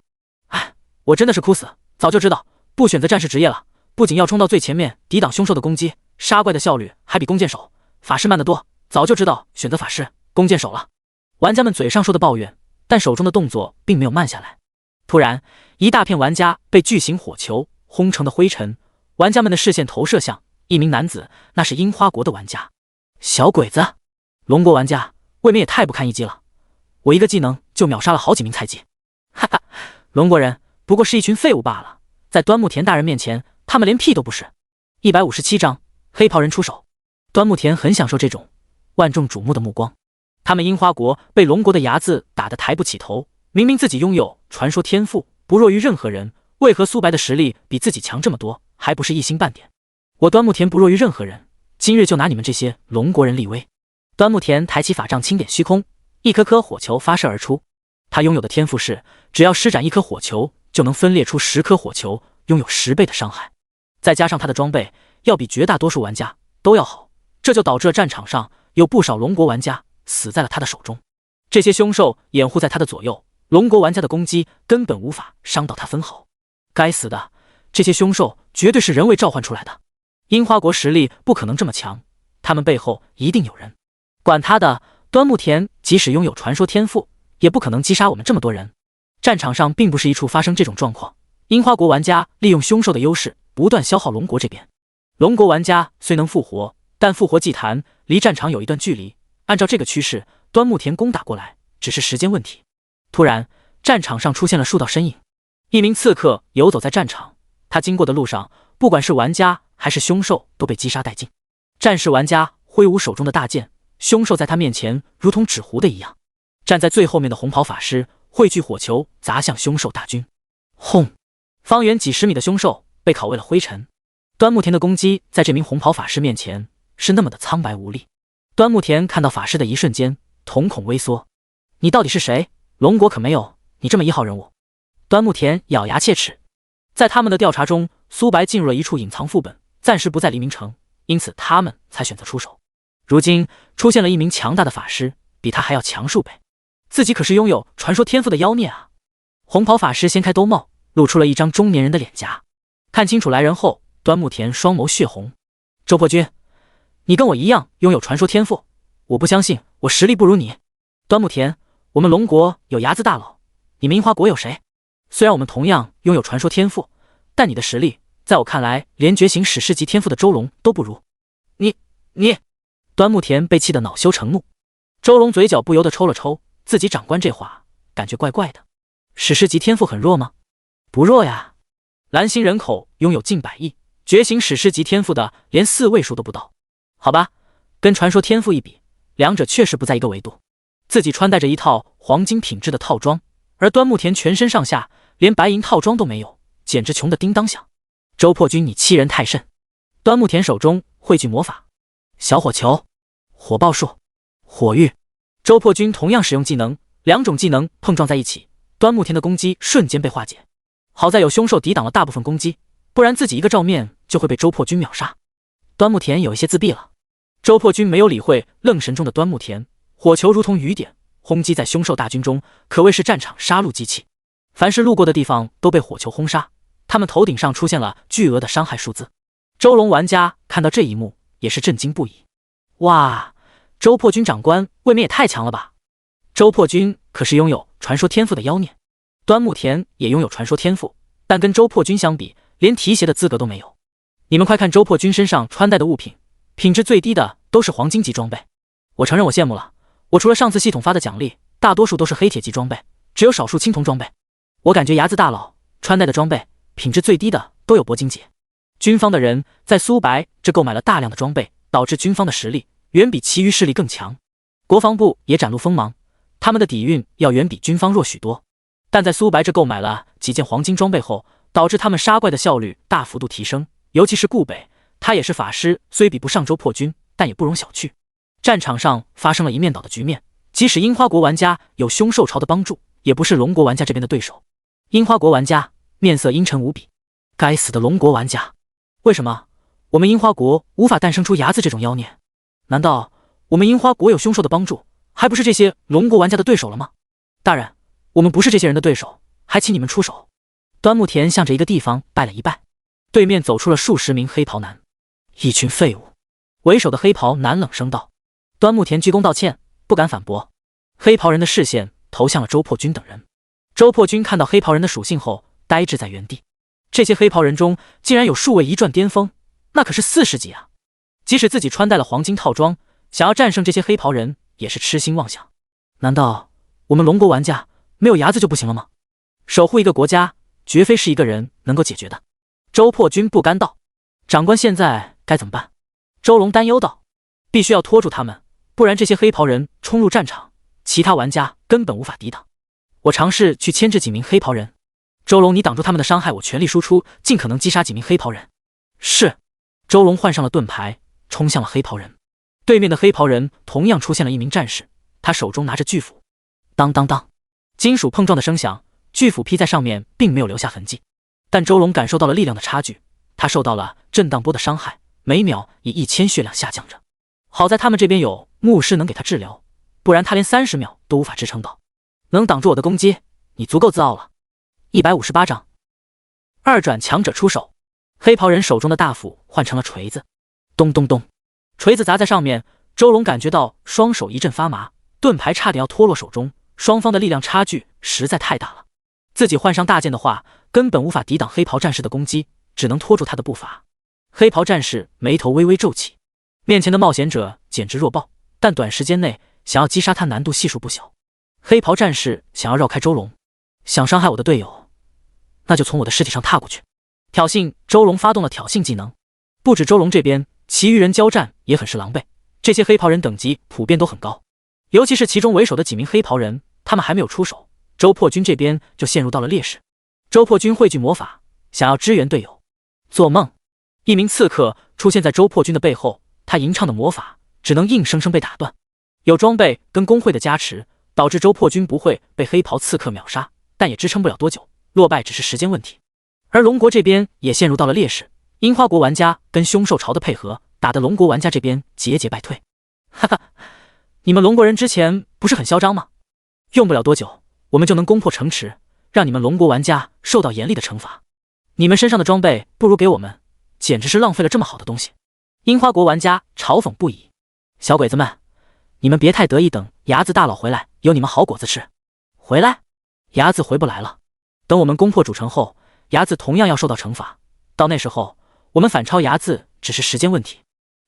唉，我真的是哭死，早就知道不选择战士职业了，不仅要冲到最前面抵挡凶兽的攻击，杀怪的效率还比弓箭手、法师慢得多，早就知道选择法师、弓箭手了。玩家们嘴上说的抱怨，但手中的动作并没有慢下来。突然，一大片玩家被巨型火球轰成的灰尘，玩家们的视线投射向一名男子，那是樱花国的玩家。小鬼子，龙国玩家未免也太不堪一击了，我一个技能就秒杀了好几名菜鸡。哈哈，龙国人不过是一群废物罢了，在端木田大人面前，他们连屁都不是。157章，黑袍人出手。端木田很享受这种万众瞩目的目光。他们樱花国被龙国的睚眦打得抬不起头，明明自己拥有传说天赋，不弱于任何人，为何苏白的实力比自己强这么多，还不是一星半点？我端木田不弱于任何人，今日就拿你们这些龙国人立威。端木田抬起法杖，轻点虚空，一颗颗火球发射而出。他拥有的天赋是，只要施展一颗火球，就能分裂出10颗火球，拥有10倍的伤害。再加上他的装备要比绝大多数玩家都要好，这就导致了战场上有不少龙国玩家死在了他的手中。这些凶兽掩护在他的左右，龙国玩家的攻击根本无法伤到他分毫。该死的，这些凶兽绝对是人为召唤出来的。樱花国实力不可能这么强，他们背后一定有人。管他的，端木田即使拥有传说天赋，也不可能击杀我们这么多人。战场上并不是一处发生这种状况，樱花国玩家利用凶兽的优势，不断消耗龙国这边。龙国玩家虽能复活，但复活祭坛离战场有一段距离。按照这个趋势，端木田攻打过来只是时间问题。突然，战场上出现了数道身影，一名刺客游走在战场，他经过的路上，不管是玩家还是凶兽都被击杀殆尽。战士玩家挥舞手中的大剑，凶兽在他面前如同纸糊的一样。站在最后面的红袍法师汇聚火球砸向凶兽大军，轰！方圆几十米的凶兽被烤为了灰尘。端木田的攻击在这名红袍法师面前是那么的苍白无力。端木田看到法师的一瞬间，瞳孔微缩。你到底是谁？龙国可没有你这么1号人物。端木田咬牙切齿。在他们的调查中，苏白进入了一处隐藏副本，暂时不在黎明城，因此他们才选择出手。如今出现了一名强大的法师，比他还要强数倍。自己可是拥有传说天赋的妖孽啊！红袍法师掀开兜帽，露出了一张中年人的脸颊。看清楚来人后，端木田双眸血红。周破军，你跟我一样拥有传说天赋，我不相信我实力不如你。端木田，我们龙国有睚眦大佬，你们樱花国有谁？虽然我们同样拥有传说天赋，但你的实力在我看来连觉醒史诗级天赋的周龙都不如。你端木田被气得恼羞成怒。周龙嘴角不由得抽了抽，自己长官这话感觉怪怪的。史诗级天赋很弱吗？不弱呀，蓝星人口拥有近100亿，觉醒史诗级天赋的连4位数都不到。好吧，跟传说天赋一比，两者确实不在一个维度。自己穿戴着一套黄金品质的套装，而端木田全身上下连白银套装都没有，简直穷得叮当响。周破军，你欺人太甚！端木田手中汇聚魔法，小火球、火爆术、火域。周破军同样使用技能，两种技能碰撞在一起，端木田的攻击瞬间被化解。好在有凶兽抵挡了大部分攻击，不然自己一个照面就会被周破军秒杀。端木田有一些自闭了。周破军没有理会愣神中的端木田，火球如同雨点轰击在凶兽大军中，可谓是战场杀戮机器。凡是路过的地方都被火球轰杀，他们头顶上出现了巨额的伤害数字。周龙玩家看到这一幕也是震惊不已。哇，周破军长官未免也太强了吧！周破军可是拥有传说天赋的妖孽，端木田也拥有传说天赋，但跟周破军相比，连提鞋的资格都没有。你们快看周破军身上穿戴的物品，品质最低的都是黄金级装备。我承认我羡慕了，我除了上次系统发的奖励，大多数都是黑铁级装备，只有少数青铜装备。我感觉牙子大佬穿戴的装备品质最低的都有铂金级。军方的人在苏白这购买了大量的装备，导致军方的实力远比其余势力更强。国防部也展露锋芒，他们的底蕴要远比军方弱许多。但在苏白这购买了几件黄金装备后，导致他们杀怪的效率大幅度提升，尤其是顾北，他也是法师，虽比不上周破军，但也不容小觑。战场上发生了一面倒的局面，即使樱花国玩家有凶兽潮的帮助，也不是龙国玩家这边的对手。樱花国玩家面色阴沉无比，该死的龙国玩家，为什么我们樱花国无法诞生出牙子这种妖孽？难道我们樱花国有凶兽的帮助，还不是这些龙国玩家的对手了吗？大人，我们不是这些人的对手，还请你们出手。端木田向着一个地方拜了一拜，对面走出了数十名黑袍男，一群废物。为首的黑袍男冷声道。端木田鞠躬道歉，不敢反驳。黑袍人的视线投向了周破军等人。周破军看到黑袍人的属性后，呆滞在原地。这些黑袍人中竟然有数位一转巅峰，那可是40级啊！即使自己穿戴了黄金套装，想要战胜这些黑袍人也是痴心妄想。难道我们龙国玩家没有牙子就不行了吗？守护一个国家绝非是一个人能够解决的。周破军不甘道。长官现在该怎么办？周龙担忧道。必须要拖住他们，不然这些黑袍人冲入战场，其他玩家根本无法抵挡。我尝试去牵制几名黑袍人。周龙，你挡住他们的伤害，我全力输出，尽可能击杀几名黑袍人。是。周龙换上了盾牌，冲向了黑袍人。对面的黑袍人同样出现了一名战士，他手中拿着巨斧。当当当，金属碰撞的声响，巨斧劈在上面并没有留下痕迹。但周龙感受到了力量的差距，他受到了震荡波的伤害，每秒以1000血量下降着。好在他们这边有牧师能给他治疗，不然他连30秒都无法支撑到。能挡住我的攻击，你足够自傲了。158章二转强者出手。黑袍人手中的大斧换成了锤子，咚咚咚，锤子砸在上面。周龙感觉到双手一阵发麻，盾牌差点要脱落手中，双方的力量差距实在太大了。自己换上大剑的话，根本无法抵挡黑袍战士的攻击，只能拖住他的步伐。黑袍战士眉头微微皱起，面前的冒险者简直弱爆，但短时间内想要击杀他难度系数不小。黑袍战士想要绕开周龙，想伤害我的队友，那就从我的尸体上踏过去。挑衅，周龙发动了挑衅技能。不止周龙这边，其余人交战也很是狼狈。这些黑袍人等级普遍都很高，尤其是其中为首的几名黑袍人，他们还没有出手，周破军这边就陷入到了劣势。周破军汇聚魔法，想要支援队友。做梦！一名刺客出现在周破军的背后，他吟唱的魔法只能硬生生被打断。有装备跟工会的加持，导致周破军不会被黑袍刺客秒杀，但也支撑不了多久，落败只是时间问题。而龙国这边也陷入到了劣势，樱花国玩家跟凶兽潮的配合，打得龙国玩家这边节节败退。哈哈，你们龙国人之前不是很嚣张吗？用不了多久，我们就能攻破城池，让你们龙国玩家受到严厉的惩罚。你们身上的装备不如给我们，简直是浪费了这么好的东西。樱花国玩家嘲讽不已。小鬼子们，你们别太得意，等牙子大佬回来，有你们好果子吃。回来？牙子回不来了。等我们攻破主城后，牙子同样要受到惩罚。到那时候，我们反超牙子只是时间问题。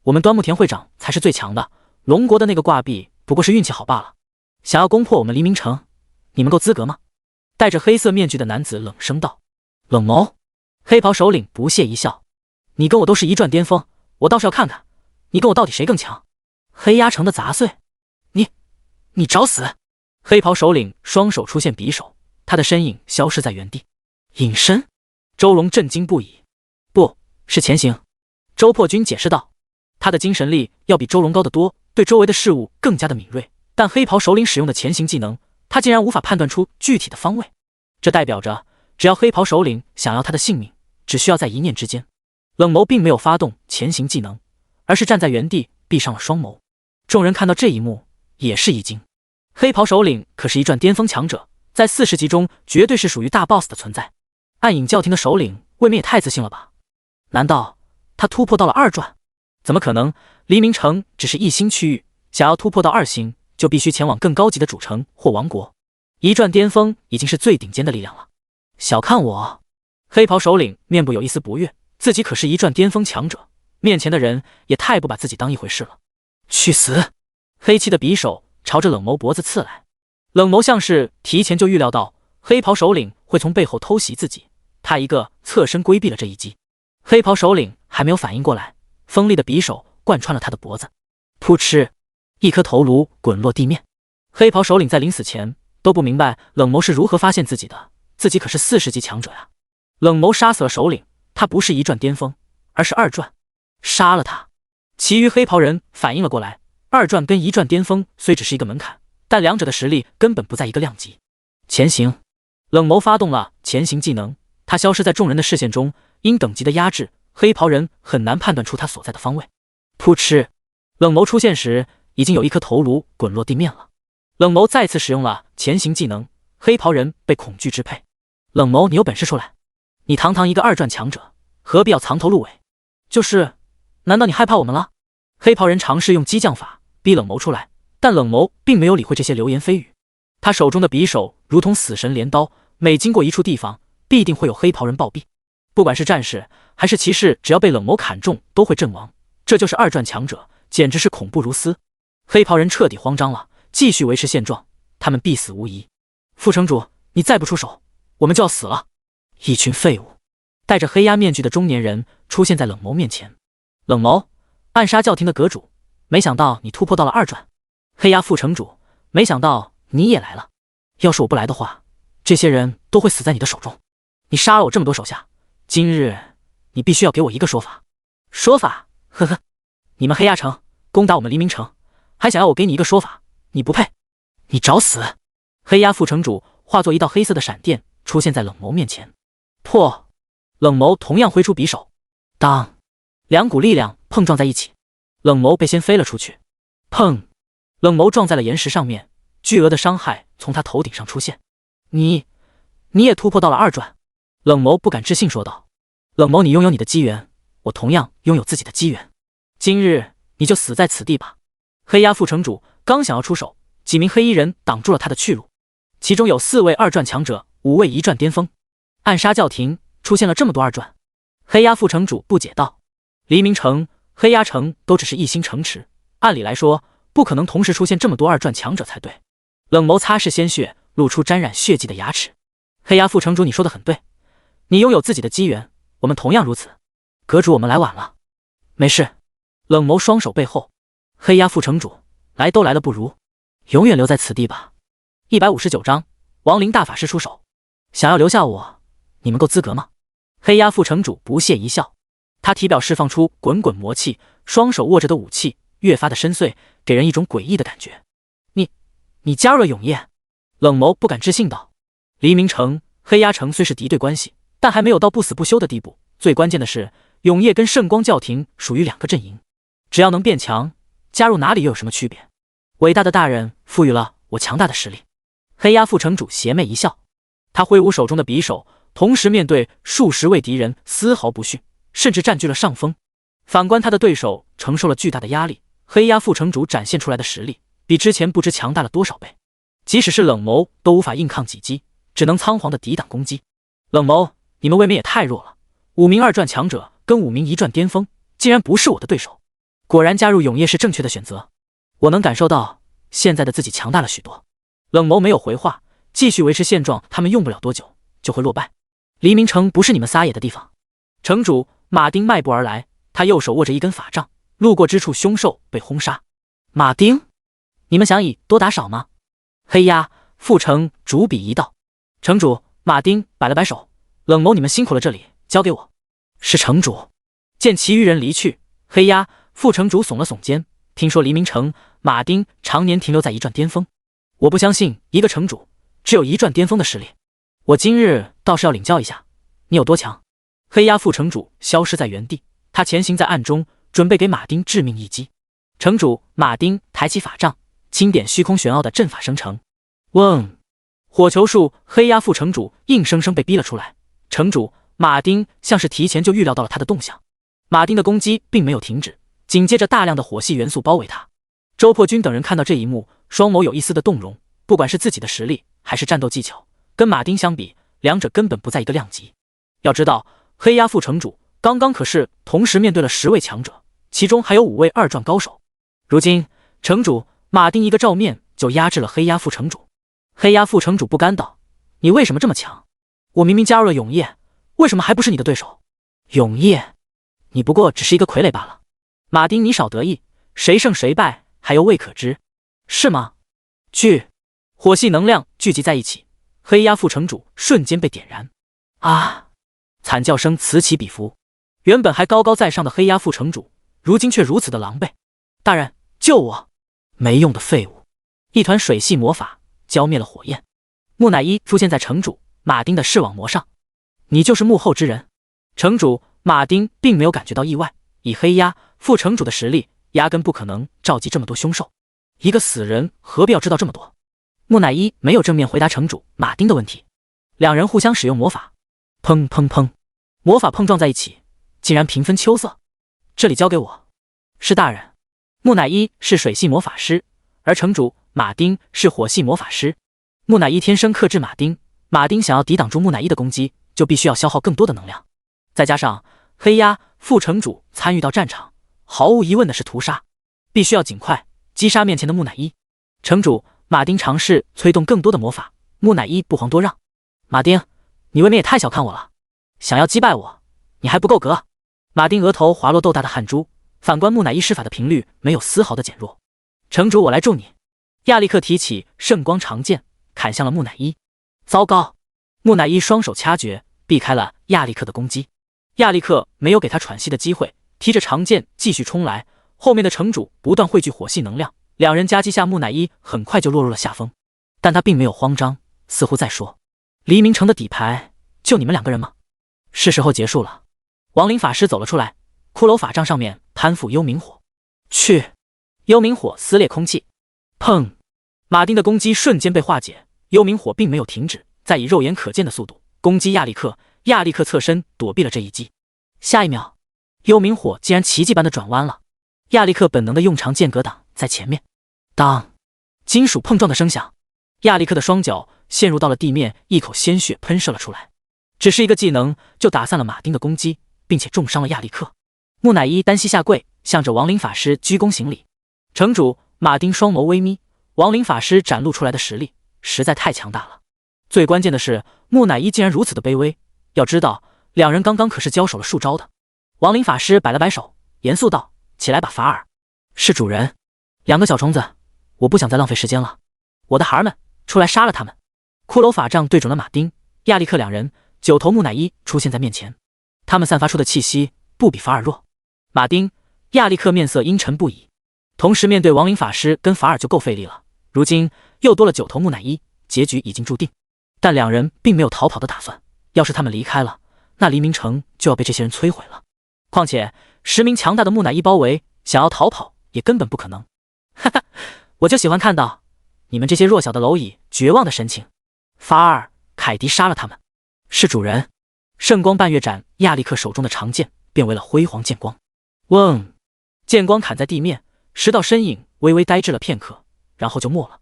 我们端木田会长才是最强的，龙国的那个挂壁不过是运气好罢了。想要攻破我们黎明城，你们够资格吗？戴着黑色面具的男子冷声道。冷眸。黑袍首领不屑一笑。你跟我都是一转巅峰，我倒是要看看你跟我到底谁更强。黑鸦城的杂碎，你找死！黑袍首领双手出现匕首，他的身影消失在原地。隐身。周龙震惊不已。不是前行。周破军解释道。他的精神力要比周龙高得多，对周围的事物更加的敏锐，但黑袍首领使用的前行技能，他竟然无法判断出具体的方位。这代表着只要黑袍首领想要他的性命，只需要在一念之间。冷眸并没有发动前行技能，而是站在原地闭上了双眸。众人看到这一幕也是一惊。黑袍首领可是一转巅峰强者，在40级中绝对是属于大 boss 的存在。暗影教廷的首领未免也太自信了吧？难道他突破到了2转？怎么可能？黎明城只是1星区域，想要突破到2星，就必须前往更高级的主城或王国。1转巅峰已经是最顶尖的力量了。小看我！黑袍首领面部有一丝不悦，自己可是一转巅峰强者，面前的人也太不把自己当一回事了。去死！黑漆的匕首朝着冷眸脖子刺来，冷眸像是提前就预料到黑袍首领会从背后偷袭自己，他一个侧身规避了这一击。黑袍首领还没有反应过来，锋利的匕首贯穿了他的脖子，噗嗤，一颗头颅滚落地面。黑袍首领在临死前都不明白冷眸是如何发现自己的，自己可是40级强者呀。冷眸杀死了首领，他不是一转巅峰，而是二转，杀了他。其余黑袍人反应了过来，二转跟一转巅峰虽只是一个门槛，但两者的实力根本不在一个量级。前行，冷眸发动了前行技能，他消失在众人的视线中，因等级的压制，黑袍人很难判断出他所在的方位。噗嗤，冷眸出现时，已经有一颗头颅滚落地面了。冷眸再次使用了前行技能，黑袍人被恐惧支配。冷眸，你有本事出来！你堂堂一个二转强者，何必要藏头露尾？就是，难道你害怕我们了？黑袍人尝试用激将法逼冷眸出来，但冷眸并没有理会这些流言蜚语。他手中的匕首如同死神镰刀，每经过一处地方，必定会有黑袍人暴毙。不管是战士还是骑士，只要被冷眸砍中，都会阵亡。这就是二转强者，简直是恐怖如斯。黑袍人彻底慌张了，继续维持现状，他们必死无疑。副城主，你再不出手，我们就要死了！一群废物！戴着黑鸦面具的中年人出现在冷眸面前。冷眸，暗杀教廷的阁主，没想到你突破到了二转。黑鸦副城主，没想到你也来了。要是我不来的话，这些人都会死在你的手中。你杀了我这么多手下，今日你必须要给我一个说法。说法？呵呵，你们黑鸦城攻打我们黎明城，还想要我给你一个说法？你不配，你找死！黑鸦副城主化作一道黑色的闪电，出现在冷眸面前。破！冷眸同样挥出匕首，当，两股力量碰撞在一起，冷眸被掀飞了出去。砰！冷眸撞在了岩石上面，巨额的伤害从他头顶上出现。你也突破到了二转？冷眸不敢置信说道。冷眸，你拥有你的机缘，我同样拥有自己的机缘。今日你就死在此地吧！黑鸦副城主刚想要出手，几名黑衣人挡住了他的去路，其中有4位二转强者，5位一转巅峰。暗杀教廷出现了这么多二转，黑鸦副城主不解道。黎明城、黑鸦城都只是一星城池，按理来说不可能同时出现这么多二转强者才对。冷眸擦拭鲜血，露出沾染血迹的牙齿。黑鸦副城主，你说的很对，你拥有自己的机缘，我们同样如此。阁主，我们来晚了。没事。冷眸双手背后。黑鸦副城主，来都来了，不如永远留在此地吧。159章，亡灵大法师出手。想要留下我，你们够资格吗？黑鸦副城主不屑一笑，他体表释放出滚滚魔气，双手握着的武器越发的深邃，给人一种诡异的感觉。你加入了永夜？冷眸不敢置信道。黎明城、黑鸦城虽是敌对关系，但还没有到不死不休的地步。最关键的是，永夜跟圣光教廷属于2个阵营，只要能变强，加入哪里又有什么区别？伟大的大人赋予了我强大的实力。黑鸦副城主邪魅一笑，他挥舞手中的匕首，同时面对数十位敌人，丝毫不逊，甚至占据了上风。反观他的对手承受了巨大的压力，黑鸦副城主展现出来的实力比之前不知强大了多少倍，即使是冷眸都无法硬抗几击，只能仓皇的抵挡攻击。冷眸，你们未免也太弱了，5名二转强者跟5名一转巅峰，竟然不是我的对手。果然加入永夜是正确的选择，我能感受到现在的自己强大了许多。冷眸没有回话，继续维持现状，他们用不了多久就会落败。黎明城不是你们撒野的地方。城主马丁迈步而来，他右手握着一根法杖，路过之处凶兽被轰杀。马丁，你们想以多打少吗？黑鸦副城主鄙夷道。城主马丁摆了摆手，冷眸，你们辛苦了，这里交给我。是城主。见其余人离去，黑鸦副城主耸了耸肩，听说黎明城马丁常年停留在一转巅峰，我不相信一个城主只有一转巅峰的实力。我今日倒是要领教一下你有多强。黑鸦副城主消失在原地，他前行在暗中，准备给马丁致命一击。城主马丁抬起法杖，轻点虚空玄奥的阵法生成。嗡！火球术黑鸦副城主硬生生被逼了出来。城主马丁像是提前就预料到了他的动向，马丁的攻击并没有停止，紧接着大量的火系元素包围他。周破军等人看到这一幕，双眸有一丝的动容，不管是自己的实力还是战斗技巧，跟马丁相比，两者根本不在一个量级。要知道，黑鸦副城主刚刚可是同时面对了10位强者，其中还有5位二转高手。如今，城主马丁一个照面就压制了黑鸦副城主。黑鸦副城主不甘道：“你为什么这么强？我明明加入了永夜，为什么还不是你的对手？永夜，你不过只是一个傀儡罢了。马丁，你少得意，谁胜谁败还犹未可知，是吗？”火系能量聚集在一起，黑鸦副城主瞬间被点燃。啊！惨叫声此起彼伏，原本还高高在上的黑鸦副城主，如今却如此的狼狈。大人，救我！没用的废物！一团水系魔法浇灭了火焰。木乃伊出现在城主马丁的视网膜上。你就是幕后之人。城主马丁并没有感觉到意外，以黑鸦副城主的实力，压根不可能召集这么多凶兽。一个死人何必要知道这么多？木乃伊没有正面回答城主马丁的问题。两人互相使用魔法，砰砰砰，魔法碰撞在一起，竟然平分秋色。这里交给我。是大人。木乃伊是水系魔法师，而城主马丁是火系魔法师。木乃伊天生克制马丁，马丁想要抵挡住木乃伊的攻击，就必须要消耗更多的能量。再加上黑鸦副城主参与到战场，毫无疑问的是屠杀，必须要尽快击杀面前的木乃伊。城主马丁尝试催动更多的魔法，木乃伊不遑多让。马丁，你未免也太小看我了，想要击败我，你还不够格。马丁额头滑落豆大的汗珠，反观木乃伊施法的频率没有丝毫的减弱。城主，我来助你。亚历克提起圣光长剑，砍向了木乃伊。糟糕！木乃伊双手掐诀，避开了亚历克的攻击。亚历克没有给他喘息的机会，提着长剑继续冲来。后面的城主不断汇聚火系能量，两人夹击下，木乃伊很快就落入了下风。但他并没有慌张，似乎在说：“黎明城的底牌就你们2个人吗？是时候结束了。”亡灵法师走了出来，骷髅法杖上面攀附幽冥火。去！幽冥火撕裂空气。砰！马丁的攻击瞬间被化解，幽冥火并没有停止，在以肉眼可见的速度攻击亚历克。亚历克侧身躲避了这一击。下一秒，幽冥火竟然奇迹般的转弯了。亚历克本能的用长剑格挡在前面。当！金属碰撞的声响，亚历克的双脚陷入到了地面，一口鲜血喷射了出来。只是一个技能就打散了马丁的攻击，并且重伤了亚历克。木乃伊单膝下跪，向着亡灵法师鞠躬行礼。城主马丁双眸微眯，亡灵法师展露出来的实力实在太强大了。最关键的是，木乃伊竟然如此的卑微。要知道，两人刚刚可是交手了数招的。亡灵法师摆了摆手，严肃道：“起来吧，法尔。”是主人。2个小虫子，我不想再浪费时间了。我的孩儿们，出来杀了他们！骷髅法杖对准了马丁、亚历克两人。9头木乃伊出现在面前，他们散发出的气息不比法尔弱。马丁、亚历克面色阴沉不已，同时面对亡灵法师跟法尔就够费力了，如今又多了9头木乃伊，结局已经注定。但两人并没有逃跑的打算，要是他们离开了，那黎明城就要被这些人摧毁了。况且10名强大的木乃伊包围，想要逃跑也根本不可能。哈哈，我就喜欢看到你们这些弱小的蝼蚁绝望的神情。法尔、凯迪杀了他们。是主人。圣光半月斩亚历克手中的长剑变为了辉煌剑光。嗡！剑光砍在地面，10道身影微微呆滞了片刻，然后就没了。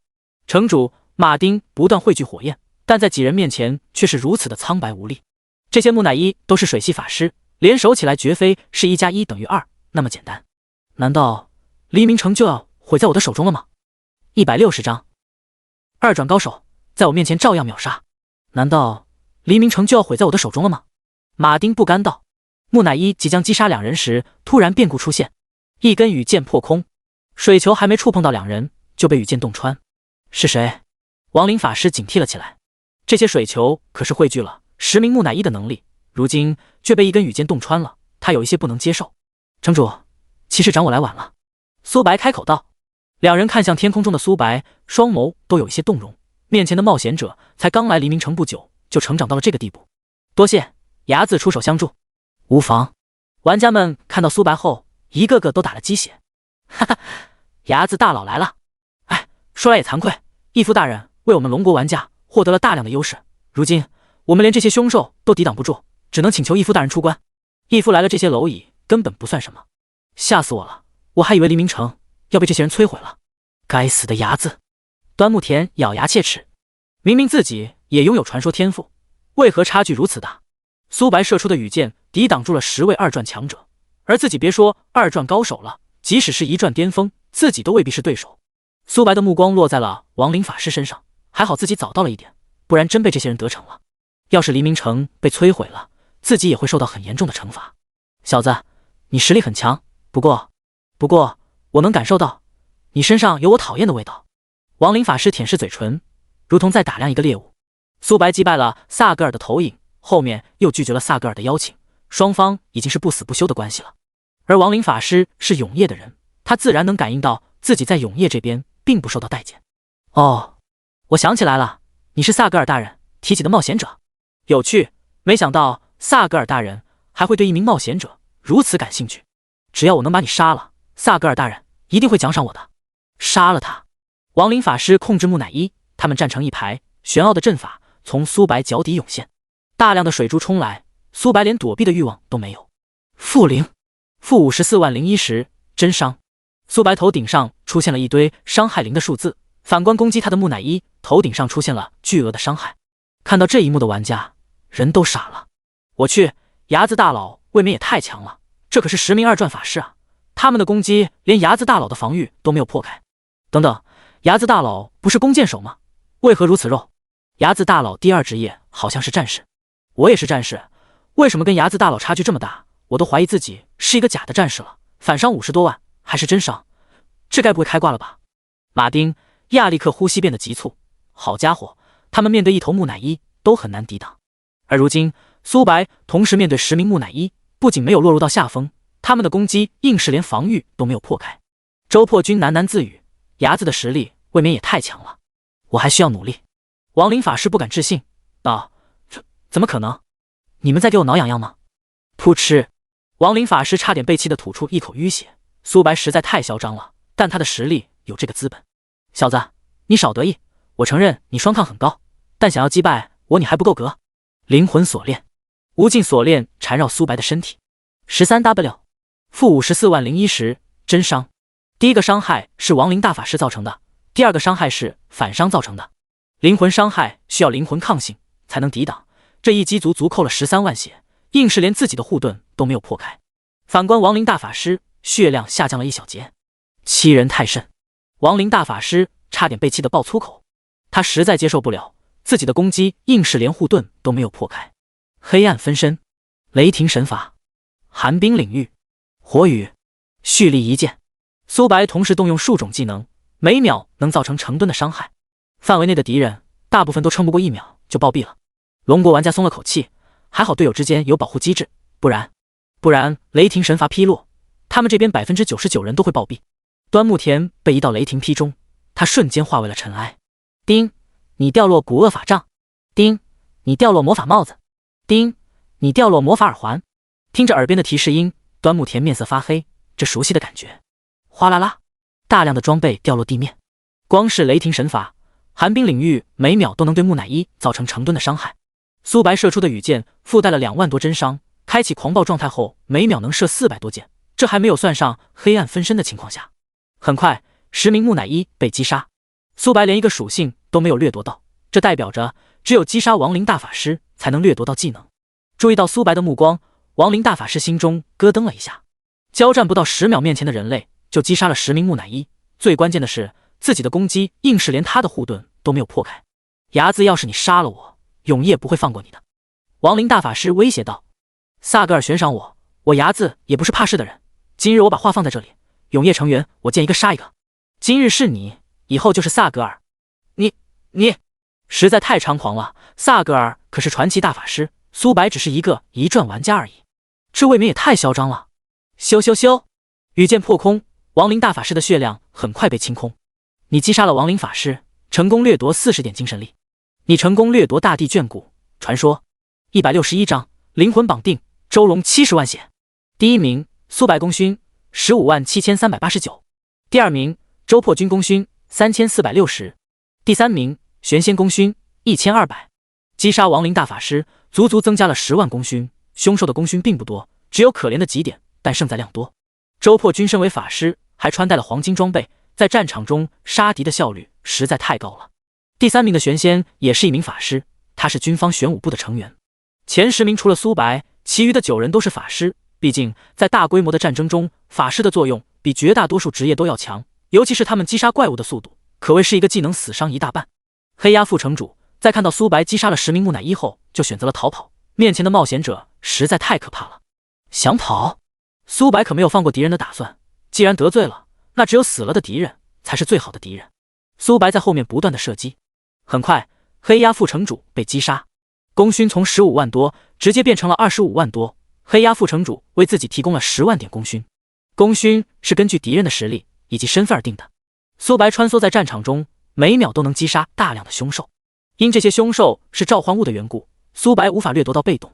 城主马丁不断汇聚火焰，但在几人面前却是如此的苍白无力。这些木乃伊都是水系法师，联手起来绝非是1+1等于2那么简单。难道黎明城就要毁在我的手中了吗？160章二转高手在我面前照样秒杀。难道黎明城就要毁在我的手中了吗？马丁不甘道。木乃伊即将击杀两人时，突然变故出现，一根羽箭破空，水球还没触碰到两人就被羽箭洞穿。是谁？亡灵法师警惕了起来。这些水球可是汇聚了10名木乃伊的能力，如今却被一根羽箭洞穿了，他有一些不能接受。城主，骑士长我来晚了。苏白开口道。两人看向天空中的苏白，双眸都有一些动容。面前的冒险者才刚来黎明城不久，就成长到了这个地步。多谢牙子出手相助。无妨。玩家们看到苏白后，一个个都打了鸡血。哈哈，牙子大佬来了。哎，说来也惭愧，义父大人为我们龙国玩家获得了大量的优势，如今我们连这些凶兽都抵挡不住，只能请求义父大人出关。义父来了，这些蝼蚁根本不算什么。吓死我了，我还以为黎明城要被这些人摧毁了。该死的牙子！端木田咬牙切齿，明明自己也拥有传说天赋，为何差距如此大？苏白射出的羽箭抵挡住了10位2转强者，而自己别说2转高手了，即使是1转巅峰，自己都未必是对手。苏白的目光落在了亡灵法师身上，还好自己早到了一点，不然真被这些人得逞了。要是黎明城被摧毁了，自己也会受到很严重的惩罚。小子，你实力很强，不过我能感受到你身上有我讨厌的味道。亡灵法师舔舐嘴唇，如同在打量一个猎物。苏白击败了萨格尔的投影，后面又拒绝了萨格尔的邀请，双方已经是不死不休的关系了。而亡灵法师是永夜的人，他自然能感应到自己在永夜这边并不受到待见。哦，我想起来了，你是萨格尔大人提起的冒险者。有趣，没想到萨格尔大人还会对一名冒险者如此感兴趣。只要我能把你杀了，萨格尔大人一定会奖赏我的。杀了他！亡灵法师控制木乃伊，他们站成一排，玄奥的阵法从苏白脚底涌现，大量的水珠冲来，苏白连躲避的欲望都没有。负0，负540001时，真伤。苏白头顶上出现了一堆伤害0的数字，反观攻击他的木乃伊，头顶上出现了巨额的伤害。看到这一幕的玩家人都傻了。我去，牙子大佬未免也太强了，这可是10名2转法师啊，他们的攻击连牙子大佬的防御都没有破开。等等，牙子大佬不是弓箭手吗？为何如此肉？牙子大佬第2职业好像是战士，我也是战士，为什么跟牙子大佬差距这么大？我都怀疑自己是一个假的战士了，反伤50多万，还是真伤？这该不会开挂了吧？马丁、亚历克呼吸变得急促，好家伙，他们面对一头木乃伊都很难抵挡。而如今苏白同时面对10名木乃伊，不仅没有落入到下风，他们的攻击硬是连防御都没有破开。周破军喃喃自语，牙子的实力未免也太强了，我还需要努力。亡灵法师不敢置信道，怎么可能？你们在给我挠痒痒吗？噗嗤，亡灵法师差点被气得吐出一口淤血。苏白实在太嚣张了，但他的实力有这个资本。小子，你少得意，我承认你双抗很高，但想要击败我你还不够格。灵魂锁链，无尽锁链缠绕苏白的身体。13W， 负540001时，真伤。第一个伤害是亡灵大法师造成的，第二个伤害是反伤造成的。灵魂伤害需要灵魂抗性才能抵挡，这一击足扣了13万血，硬是连自己的护盾都没有破开。反观亡灵大法师，血量下降了1小节，欺人太甚。亡灵大法师差点被气得爆粗口，他实在接受不了自己的攻击硬是连护盾都没有破开。黑暗分身、雷霆神法、寒冰领域、火雨、蓄力一剑。苏白同时动用数种技能，每秒能造成成吨的伤害，范围内的敌人大部分都撑不过1秒就暴毙了。龙国玩家松了口气，还好队友之间有保护机制，不然雷霆神罚劈落，他们这边99%人都会暴毙。端木田被一道雷霆劈中，他瞬间化为了尘埃。叮，你掉落古厄法杖。叮，你掉落魔法帽子。叮，你掉落魔法耳环。听着耳边的提示音，端木田面色发黑，这熟悉的感觉。哗啦啦，大量的装备掉落地面。光是雷霆神法、寒冰领域每秒都能对木乃伊造成成吨的伤害。苏白射出的羽箭附带了2万多真伤，开启狂暴状态后每秒能射400多箭，这还没有算上黑暗分身的情况下。很快10名木乃伊被击杀，苏白连一个属性都没有掠夺到，这代表着只有击杀亡灵大法师才能掠夺到技能。注意到苏白的目光，亡灵大法师心中咯噔了一下，交战不到10秒面前的人类就击杀了10名木乃伊，最关键的是自己的攻击硬是连他的护盾都没有破开。牙子，要是你杀了我，永夜不会放过你的。亡灵大法师威胁道。萨格尔悬赏我牙子也不是怕事的人，今日我把话放在这里，永夜成员我见一个杀一个，今日是你，以后就是萨格尔。你实在太猖狂了，萨格尔可是传奇大法师，苏白只是一个1转玩家而已，这未免也太嚣张了。咻，羽箭破空，亡灵大法师的血量很快被清空。你击杀了亡灵法师，成功掠夺40点精神力。你成功掠夺大地眷顾传说161章灵魂绑定，周龙70万血。第一名苏白功勋157389，第二名周破军功勋3460，第三名玄仙功勋1200。击杀亡灵大法师足增加了10万功勋，凶兽的功勋并不多，只有可怜的几点，但胜在量多。周破军身为法师，还穿戴了黄金装备，在战场中杀敌的效率实在太高了。第三名的玄仙也是一名法师，他是军方玄武部的成员。前10名除了苏白，其余的9人都是法师。毕竟在大规模的战争中，法师的作用比绝大多数职业都要强，尤其是他们击杀怪物的速度，可谓是一个技能死伤一大半。黑鸦副城主在看到苏白击杀了10名木乃伊后，就选择了逃跑。面前的冒险者实在太可怕了，想跑？苏白可没有放过敌人的打算。既然得罪了，那只有死了的敌人才是最好的敌人。苏白在后面不断的射击，很快黑鸦副城主被击杀，功勋从15万多直接变成了25万多。黑鸦副城主为自己提供了10万点功勋，功勋是根据敌人的实力以及身份而定的。苏白穿梭在战场中，每秒都能击杀大量的凶兽，因这些凶兽是召唤物的缘故，苏白无法掠夺到被动，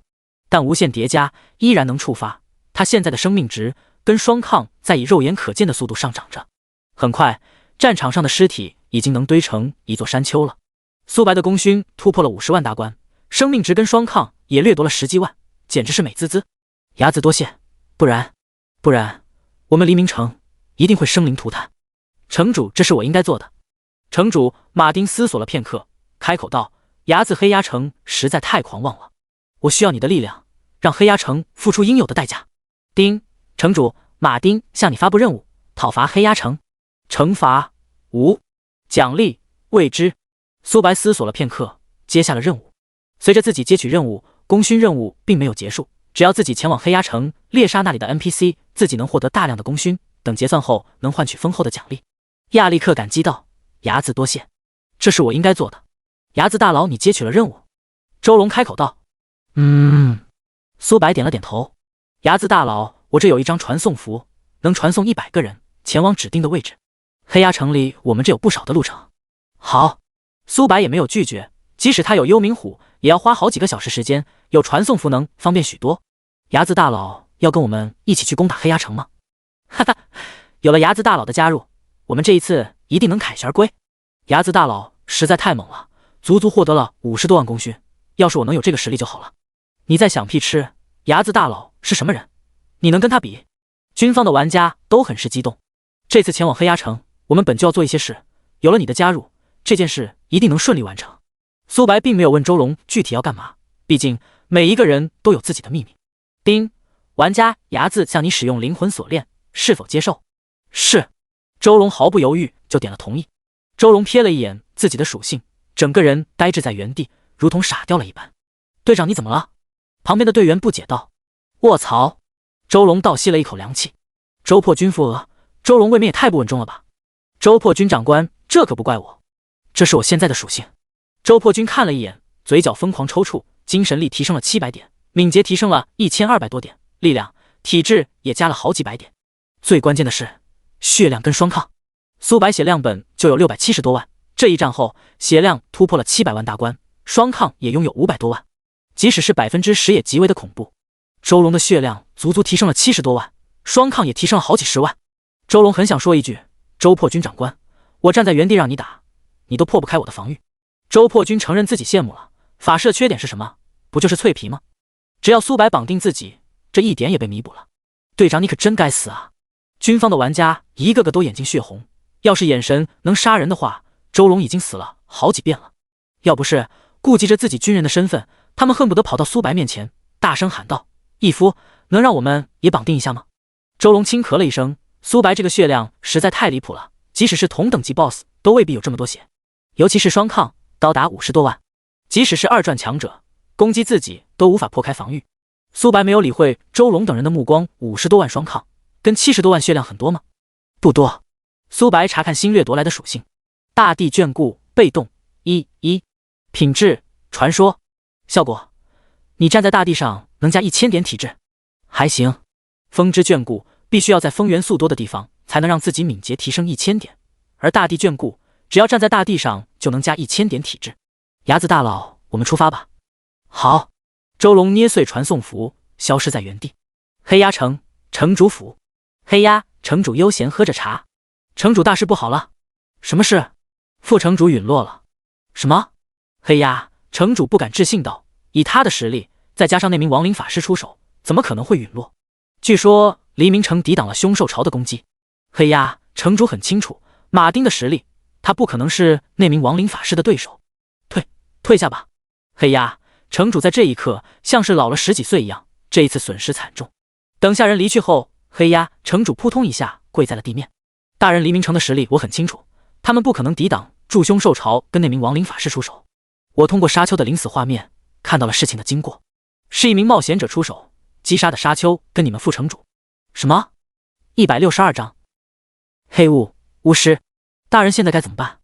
但无限叠加依然能触发。他现在的生命值跟双抗在以肉眼可见的速度上涨着，很快战场上的尸体已经能堆成一座山丘了。苏白的功勋突破了50万大关，生命值跟双抗也掠夺了10几万，简直是美滋滋。睚眦多谢，不然我们黎明城一定会生灵涂炭。城主，这是我应该做的。城主马丁思索了片刻，开口道：睚眦黑鸦城实在太狂妄了，我需要你的力量，让黑鸦城付出应有的代价。丁，城主马丁向你发布任务，讨伐黑鸦城。惩罚无，奖励未知。苏白思索了片刻，接下了任务。随着自己接取任务，功勋任务并没有结束，只要自己前往黑鸦城猎杀那里的 NPC， 自己能获得大量的功勋，等结算后能换取丰厚的奖励。亚历克感激道：睚眦多谢，这是我应该做的。睚眦大佬，你接取了任务。周龙开口道：苏白点了点头。睚眦大佬，我这有一张传送符，能传送100个人前往指定的位置。黑鸦城里我们这有不少的路程。好，苏白也没有拒绝，即使他有幽冥虎，也要花好几个小时时间，有传送符能方便许多。睚眦大佬要跟我们一起去攻打黑鸦城吗？哈哈，有了睚眦大佬的加入，我们这一次一定能凯旋而归。睚眦大佬实在太猛了，足足获得了50多万功勋，要是我能有这个实力就好了。你在想屁吃？睚眦大佬是什么人？你能跟他比？军方的玩家都很是激动。这次前往黑鸦城，我们本就要做一些事，有了你的加入，这件事一定能顺利完成。苏白并没有问周龙具体要干嘛，毕竟每一个人都有自己的秘密。丁，玩家睚眦向你使用灵魂锁链，是否接受？是。周龙毫不犹豫就点了同意。周龙瞥了一眼自己的属性，整个人呆滞在原地，如同傻掉了一般。队长，你怎么了？旁边的队员不解道。卧槽！周龙倒吸了一口凉气。周破军副额，周龙未免也太不稳重了吧？周破军长官，这可不怪我，这是我现在的属性。周破军看了一眼，嘴角疯狂抽搐，精神力提升了700点，敏捷提升了1200多点，力量、体质也加了好几百点。最关键的是血量跟双抗。苏白血量本就有670多万，这一战后血量突破了700万大关，双抗也拥有500多万，即使是10%也极为的恐怖。周龙的血量足足提升了70多万，双抗也提升了好几十万。周龙很想说一句：周破军长官，我站在原地让你打，你都破不开我的防御。周破军承认自己羡慕了，法师的缺点是什么？不就是脆皮吗？只要苏白绑定自己，这一点也被弥补了。队长，你可真该死啊！军方的玩家一个个都眼睛血红，要是眼神能杀人的话，周龙已经死了好几遍了。要不是顾及着自己军人的身份，他们恨不得跑到苏白面前大声喊道：义夫，能让我们也绑定一下吗？周龙轻咳了一声，苏白这个血量实在太离谱了，即使是同等级 BOSS 都未必有这么多血，尤其是双抗高达50多万，即使是二转强者攻击自己都无法破开防御。苏白没有理会周龙等人的目光，50多万双抗跟70多万血量很多吗？不多。苏白查看新掠夺来的属性，大地眷顾被动1，品质传说，效果你站在大地上能加1000点体质，还行。风之眷顾必须要在风元素多的地方才能让自己敏捷提升1000点，而大地眷顾只要站在大地上就能加1000点体质。睚眦大佬，我们出发吧。好。周龙捏碎传送符，消失在原地。黑鸦城城主府，黑鸦城主悠闲喝着茶。城主大事不好了。什么事？副城主陨落了。什么？黑鸦城主不敢置信道，以他的实力，再加上那名亡灵法师出手，怎么可能会陨落？据说黎明城抵挡了凶兽潮的攻击。黑鸦城主很清楚马丁的实力，他不可能是那名亡灵法师的对手。退下吧。黑鸦城主在这一刻像是老了10几岁一样，这一次损失惨重。等下人离去后，黑鸭城主扑通一下跪在了地面。大人，黎明城的实力我很清楚，他们不可能抵挡祝凶兽潮跟那名亡灵法师出手。我通过沙丘的临死画面看到了事情的经过，是一名冒险者出手击杀的沙丘跟你们副城主。什么？162章。黑雾巫师，大人现在该怎么办？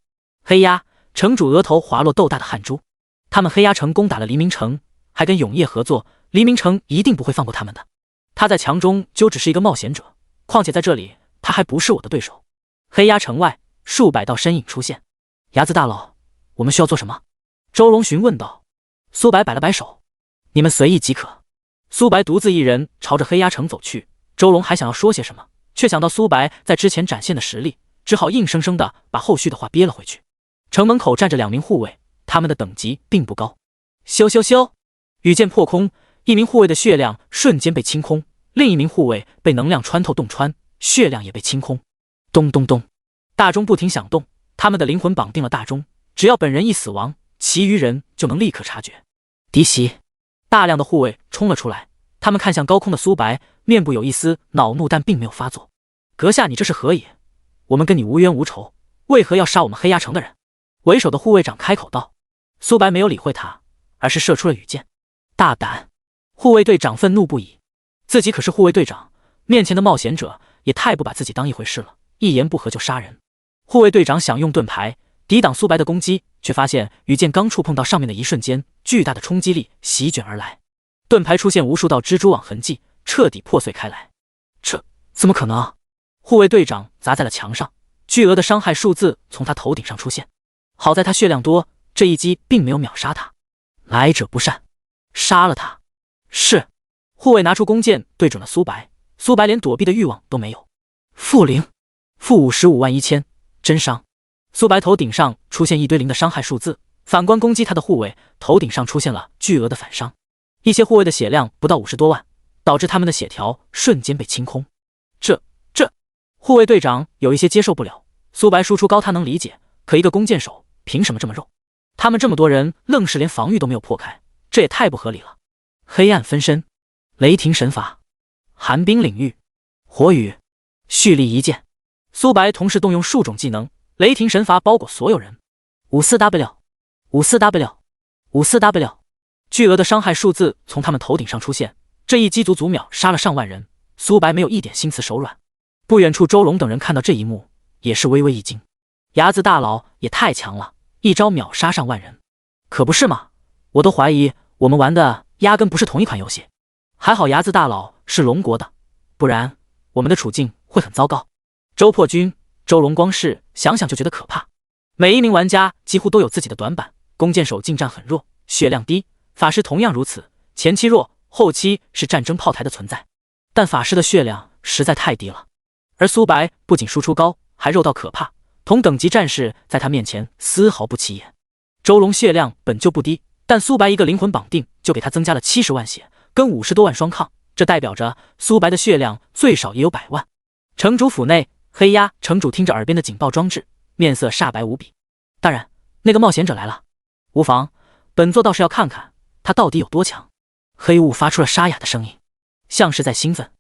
黑鸭城主额头滑落豆大的汗珠。他们黑鸭城攻打了黎明城，还跟永夜合作，黎明城一定不会放过他们的。他在强中就只是一个冒险者，况且在这里他还不是我的对手。黑鸭城外数百道身影出现。牙子大佬，我们需要做什么？周龙询问道。苏白摆了摆手，你们随意即可。苏白独自一人朝着黑鸭城走去。周龙还想要说些什么，却想到苏白在之前展现的实力，只好硬生生的把后续的话憋了回去。城门口站着2名护卫，他们的等级并不高。咻咻咻，羽箭破空，一名护卫的血量瞬间被清空，另一名护卫被能量穿透洞穿，血量也被清空。咚咚咚，大钟不停响动，他们的灵魂绑定了大钟，只要本人一死亡，其余人就能立刻察觉。敌袭！大量的护卫冲了出来，他们看向高空的苏白，面部有一丝恼怒，但并没有发作。阁下，你这是何意？我们跟你无冤无仇，为何要杀我们黑鸭城的人？为首的护卫长开口道。苏白没有理会他，而是射出了羽箭。大胆！护卫队长愤怒不已，自己可是护卫队长，面前的冒险者也太不把自己当一回事了，一言不合就杀人。护卫队长想用盾牌抵挡苏白的攻击，却发现羽箭刚触碰到上面的一瞬间，巨大的冲击力席卷而来，盾牌出现无数道蜘蛛网痕迹，彻底破碎开来。这怎么可能？护卫队长砸在了墙上，巨额的伤害数字从他头顶上出现。好在他血量多，这一击并没有秒杀他。来者不善，杀了他！是。护卫拿出弓箭对准了苏白，苏白连躲避的欲望都没有。负0，负551000，真伤。苏白头顶上出现一堆0的伤害数字，反观攻击他的护卫，头顶上出现了巨额的反伤。一些护卫的血量不到50多万，导致他们的血条瞬间被清空。这护卫队长有一些接受不了，苏白输出高他能理解，可一个弓箭手凭什么这么肉？他们这么多人愣是连防御都没有破开，这也太不合理了。黑暗分身，雷霆神罚，寒冰领域，火雨，蓄力一剑。苏白同时动用数种技能，雷霆神罚包裹所有人。54W， 54W， 54W， 巨额的伤害数字从他们头顶上出现，这一击足秒杀了上万人。苏白没有一点心慈手软。不远处周龙等人看到这一幕，也是微微一惊。牙子大佬也太强了，一招秒杀上万人。可不是嘛，我都怀疑我们玩的压根不是同一款游戏。还好牙子大佬是龙国的，不然我们的处境会很糟糕。周破军、周龙光是想想就觉得可怕。每一名玩家几乎都有自己的短板，弓箭手近战很弱，血量低，法师同样如此，前期弱，后期是战争炮台的存在。但法师的血量实在太低了，而苏白不仅输出高，还肉到可怕，同等级战士在他面前丝毫不起眼。周龙血量本就不低，但苏白一个灵魂绑定就给他增加了70万血，跟50多万双抗，这代表着苏白的血量最少也有100万。城主府内，黑鸭城主听着耳边的警报装置，面色煞白无比。大人，那个冒险者来了。无妨，本座倒是要看看他到底有多强。黑雾发出了沙哑的声音，像是在兴奋。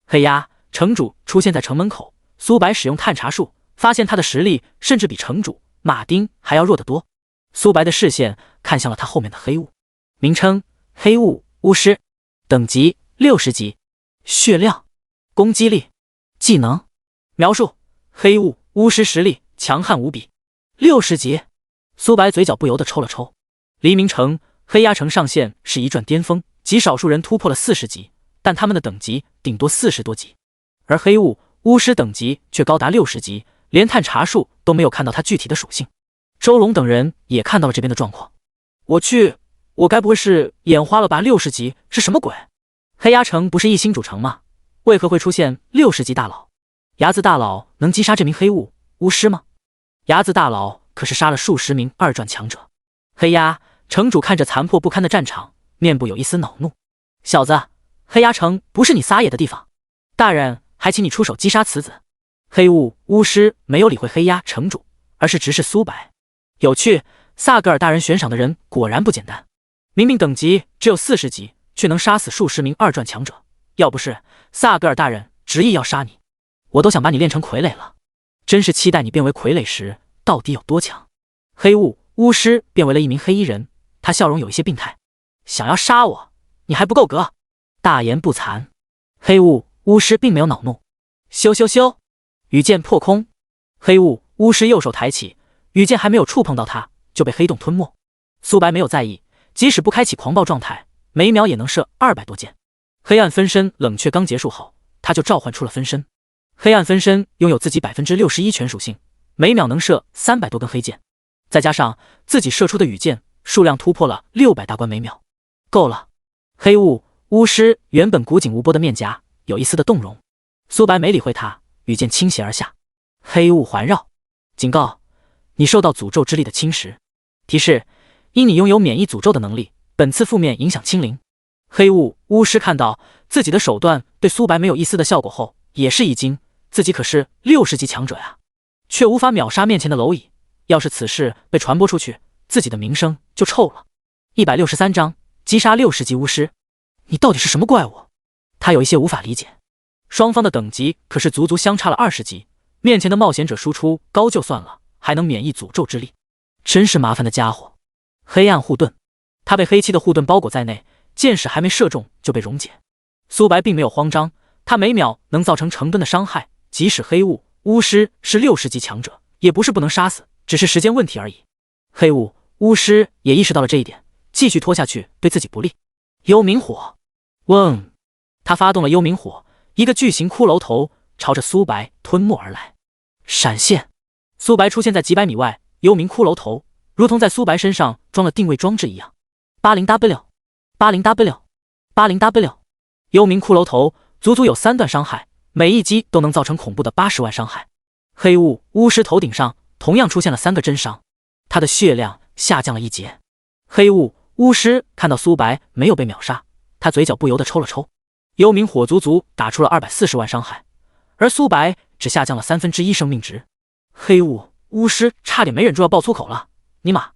黑鸭城主出现在城门口，苏白使用探查术，发现他的实力甚至比城主马丁还要弱得多。苏白的视线看向了他后面的黑雾，名称黑雾巫师，等级60级，血量，攻击力，技能描述：黑雾巫师实力强悍无比，60级。苏白嘴角不由得抽了抽。黎明城、黑鸭城上限是一转巅峰，极少数人突破了40级，但他们的等级顶多40多级，而黑雾巫师等级却高达60级，连探查术都没有看到他具体的属性。周龙等人也看到了这边的状况。我去，我该不会是眼花了吧？60级是什么鬼？黑鸭城不是一星主城吗？为何会出现60级大佬？牙子大佬能击杀这名黑雾巫师吗？牙子大佬可是杀了数十名2转强者。黑鸭城主看着残破不堪的战场，面部有一丝恼怒。小子，黑鸭城不是你撒野的地方，大人还请你出手击杀此子。黑雾巫师没有理会黑鸭城主，而是直视苏白。有趣，萨格尔大人悬赏的人果然不简单。明明等级只有40级，却能杀死数十名二转强者。要不是萨格尔大人执意要杀你，我都想把你练成傀儡了。真是期待你变为傀儡时到底有多强。黑雾巫师变为了一名黑衣人，他笑容有一些病态。想要杀我，你还不够格。大言不惭。黑雾巫师并没有恼怒。咻咻咻，羽箭破空。黑雾巫师右手抬起，羽箭还没有触碰到他，就被黑洞吞没。苏白没有在意，即使不开启狂暴状态，每秒也能射200多箭。黑暗分身冷却刚结束后，他就召唤出了分身。黑暗分身拥有自己61%全属性，每秒能射300多根黑箭，再加上自己射出的羽箭数量突破了600大关每秒，够了。黑雾巫师原本古井无波的面颊有一丝的动容，苏白没理会他，羽箭倾泻而下。黑雾环绕，警告：你受到诅咒之力的侵蚀。提示：因你拥有免疫诅咒的能力，本次负面影响清零。黑雾巫师看到自己的手段对苏白没有一丝的效果后，也是一惊，自己可是60级强者呀，却无法秒杀面前的蝼蚁。要是此事被传播出去，自己的名声就臭了。163章击杀60级巫师，你到底是什么怪物？他有一些无法理解。双方的等级可是足足相差了20级，面前的冒险者输出高就算了，还能免疫诅咒之力，真是麻烦的家伙。黑暗护盾，他被黑漆的护盾包裹在内，箭矢还没射中就被溶解。苏白并没有慌张，他每秒能造成成吨的伤害，即使黑雾巫师是60级强者，也不是不能杀死，只是时间问题而已。黑雾巫师也意识到了这一点，继续拖下去对自己不利。幽冥火，嗡！他发动了幽冥火，一个巨型骷髅头朝着苏白吞没而来。闪现，苏白出现在几百米外，幽冥骷髅头如同在苏白身上装了定位装置一样。80W， 80W， 80W， 幽冥骷髅头足足有3段伤害，每一击都能造成恐怖的80万伤害。黑雾巫师头顶上同样出现了3个真伤，他的血量下降了1截。黑雾巫师看到苏白没有被秒杀，他嘴角不由得抽了抽。幽冥火足足打出了240万伤害，而苏白只下降了1/3生命值。黑雾巫师差点没忍住要爆粗口了，尼玛，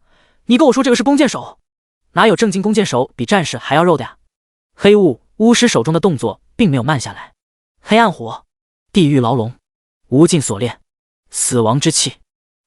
你跟我说这个是弓箭手？哪有正经弓箭手比战士还要肉的呀？黑雾巫师手中的动作并没有慢下来。黑暗火，地狱牢笼，无尽锁链，死亡之气。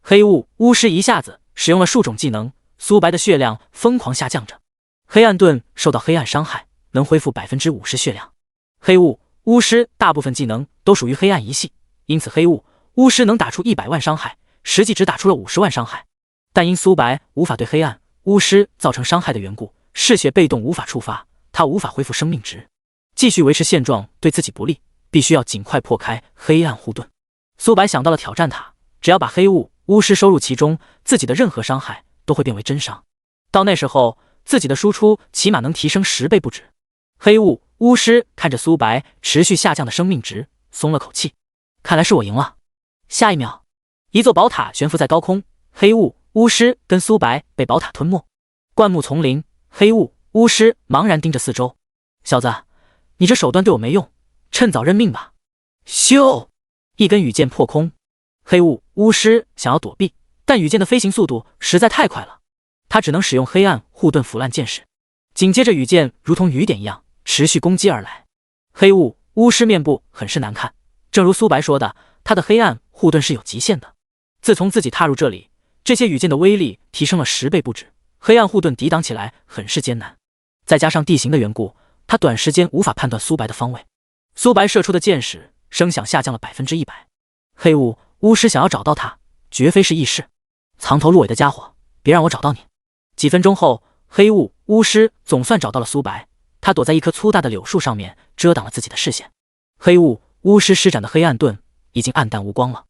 黑雾巫师一下子使用了数种技能，苏白的血量疯狂下降着。黑暗盾受到黑暗伤害，能恢复50%血量。黑雾巫师大部分技能都属于黑暗一系，因此黑雾巫师能打出100万伤害，实际只打出了50万伤害。但因苏白无法对黑暗巫师造成伤害的缘故，嗜血被动无法触发，他无法恢复生命值。继续维持现状对自己不利，必须要尽快破开黑暗护盾。苏白想到了挑战塔，只要把黑雾巫师收入其中，自己的任何伤害都会变为真伤。到那时候，自己的输出起码能提升10倍不止。黑雾巫师看着苏白持续下降的生命值，松了口气，看来是我赢了。下一秒，一座宝塔悬浮在高空，黑雾巫师跟苏白被宝塔吞没。灌木丛林，黑雾巫师茫然盯着四周。小子，你这手段对我没用，趁早认命吧。咻！一根羽箭破空。黑雾巫师想要躲避，但羽箭的飞行速度实在太快了，他只能使用黑暗护盾腐烂箭矢。紧接着羽箭如同雨点一样持续攻击而来。黑雾巫师面部很是难看，正如苏白说的，他的黑暗护盾是有极限的。自从自己踏入这里，这些羽箭的威力提升了10倍不止，黑暗护盾抵挡起来很是艰难。再加上地形的缘故，他短时间无法判断苏白的方位。苏白射出的箭矢声响下降了100%。黑雾巫师想要找到他，绝非是易事。藏头露尾的家伙，别让我找到你。几分钟后，黑雾巫师总算找到了苏白，他躲在一棵粗大的柳树上面，遮挡了自己的视线。黑雾巫师施展的黑暗盾已经暗淡无光了。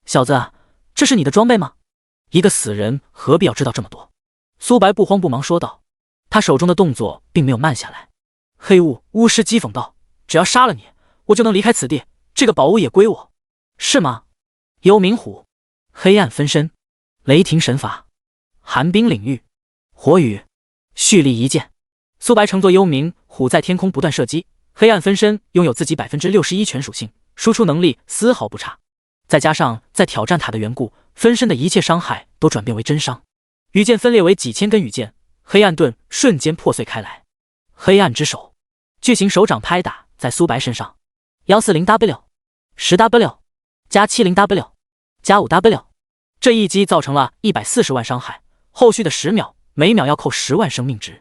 小子，这是你的装备吗？一个死人何必要知道这么多？苏白不慌不忙说道，他手中的动作并没有慢下来。黑雾巫师讥讽道，只要杀了你，我就能离开此地，这个宝物也归我，是吗？幽冥虎，黑暗分身，雷霆神法，寒冰领域，火雨，蓄力一剑。苏白乘坐幽冥虎在天空不断射击，黑暗分身拥有自己61%全属性，输出能力丝毫不差。再加上在挑战塔的缘故，分身的一切伤害都转变为真伤。羽箭分裂为几千根羽箭，黑暗盾瞬间破碎开来。黑暗之手，巨型手掌拍打在苏白身上。140W、10W、加 70W、加 5W， 这一击造成了140万伤害。后续的10秒，每秒要扣10万生命值。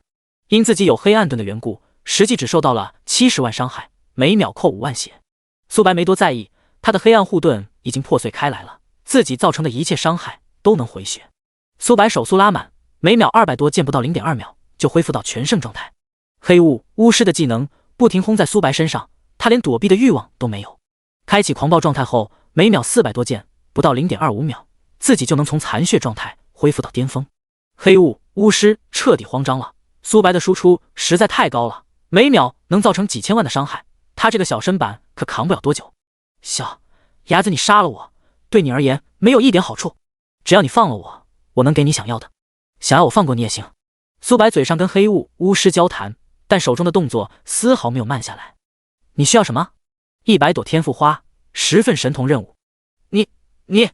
因自己有黑暗盾的缘故，实际只受到了70万伤害，每秒扣5万血。苏白没多在意，他的黑暗护盾已经破碎开来了，自己造成的一切伤害都能回血。苏白手速拉满，每秒200多剑，不到 0.2 秒就恢复到全盛状态。黑雾巫师的技能不停轰在苏白身上，他连躲避的欲望都没有。开启狂暴状态后，每秒400多剑，不到 0.25 秒，自己就能从残血状态恢复到巅峰。黑雾巫师彻底慌张了，苏白的输出实在太高了，每秒能造成几千万的伤害，他这个小身板可扛不了多久。小伢子，你杀了我，对你而言没有一点好处，只要你放了我，我能给你想要的。想要我放过你也行。苏白嘴上跟黑雾巫师交谈，但手中的动作丝毫没有慢下来。你需要什么？100朵天赋花，10份神童任务。你，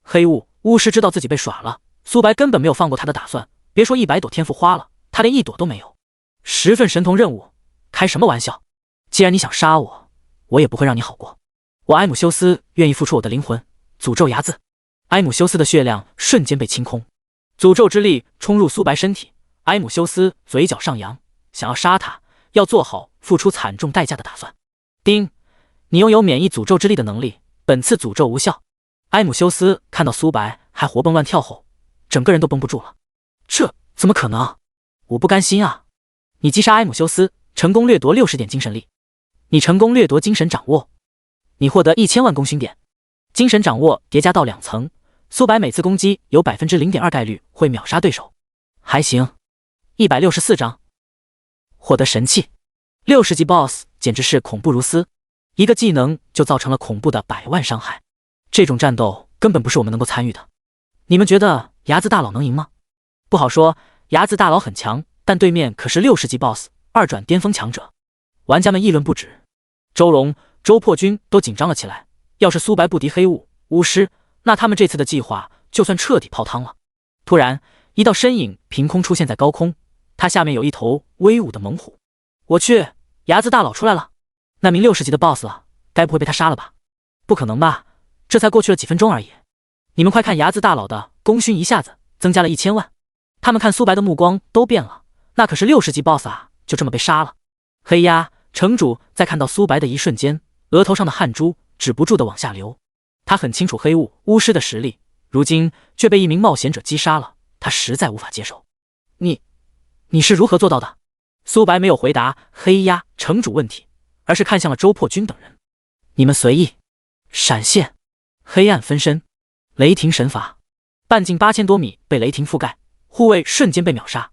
黑雾巫师知道自己被耍了，苏白根本没有放过他的打算，别说100朵天赋花了，他连1朵都没有。10份神童任务，开什么玩笑？既然你想杀我，我也不会让你好过。我埃姆修斯愿意付出我的灵魂，诅咒睚眦。埃姆修斯的血量瞬间被清空，诅咒之力冲入苏白身体。埃姆修斯嘴角上扬，想要杀他，要做好付出惨重代价的打算。丁，你拥有免疫诅咒之力的能力，本次诅咒无效。埃姆修斯看到苏白还活蹦乱跳后，整个人都绷不住了。这怎么可能？我不甘心啊！你击杀埃姆修斯，成功掠夺60点精神力。你成功掠夺精神掌握，你获得1000万功勋点。精神掌握叠加到2层，苏白每次攻击有 0.2% 概率会秒杀对手。还行。164章，获得神器。60级 BOSS 简直是恐怖如斯，一个技能就造成了恐怖的100万伤害。这种战斗根本不是我们能够参与的。你们觉得睚眦大佬能赢吗？不好说，睚眦大佬很强，但对面可是60级 BOSS， 2转巅峰强者。玩家们议论不止，周龙、周破军都紧张了起来。要是苏白不敌黑雾巫师，那他们这次的计划就算彻底泡汤了。突然，一道身影凭空出现在高空，他下面有一头威武的猛虎。我去，睚眦大佬出来了！那名60级的 BOSS 了，该不会被他杀了吧？不可能吧，这才过去了几分钟而已。你们快看，睚眦大佬的功勋一下子增加了1000万。他们看苏白的目光都变了，那可是60级 BOSS 啊，就这么被杀了。黑鸭城主在看到苏白的一瞬间，额头上的汗珠止不住的往下流。他很清楚黑雾巫师的实力，如今却被一名冒险者击杀了，他实在无法接受。你是如何做到的？苏白没有回答黑鸭城主问题，而是看向了周破军等人。你们随意。闪现，黑暗分身，雷霆神罚，半径8000多米被雷霆覆盖，护卫瞬间被秒杀。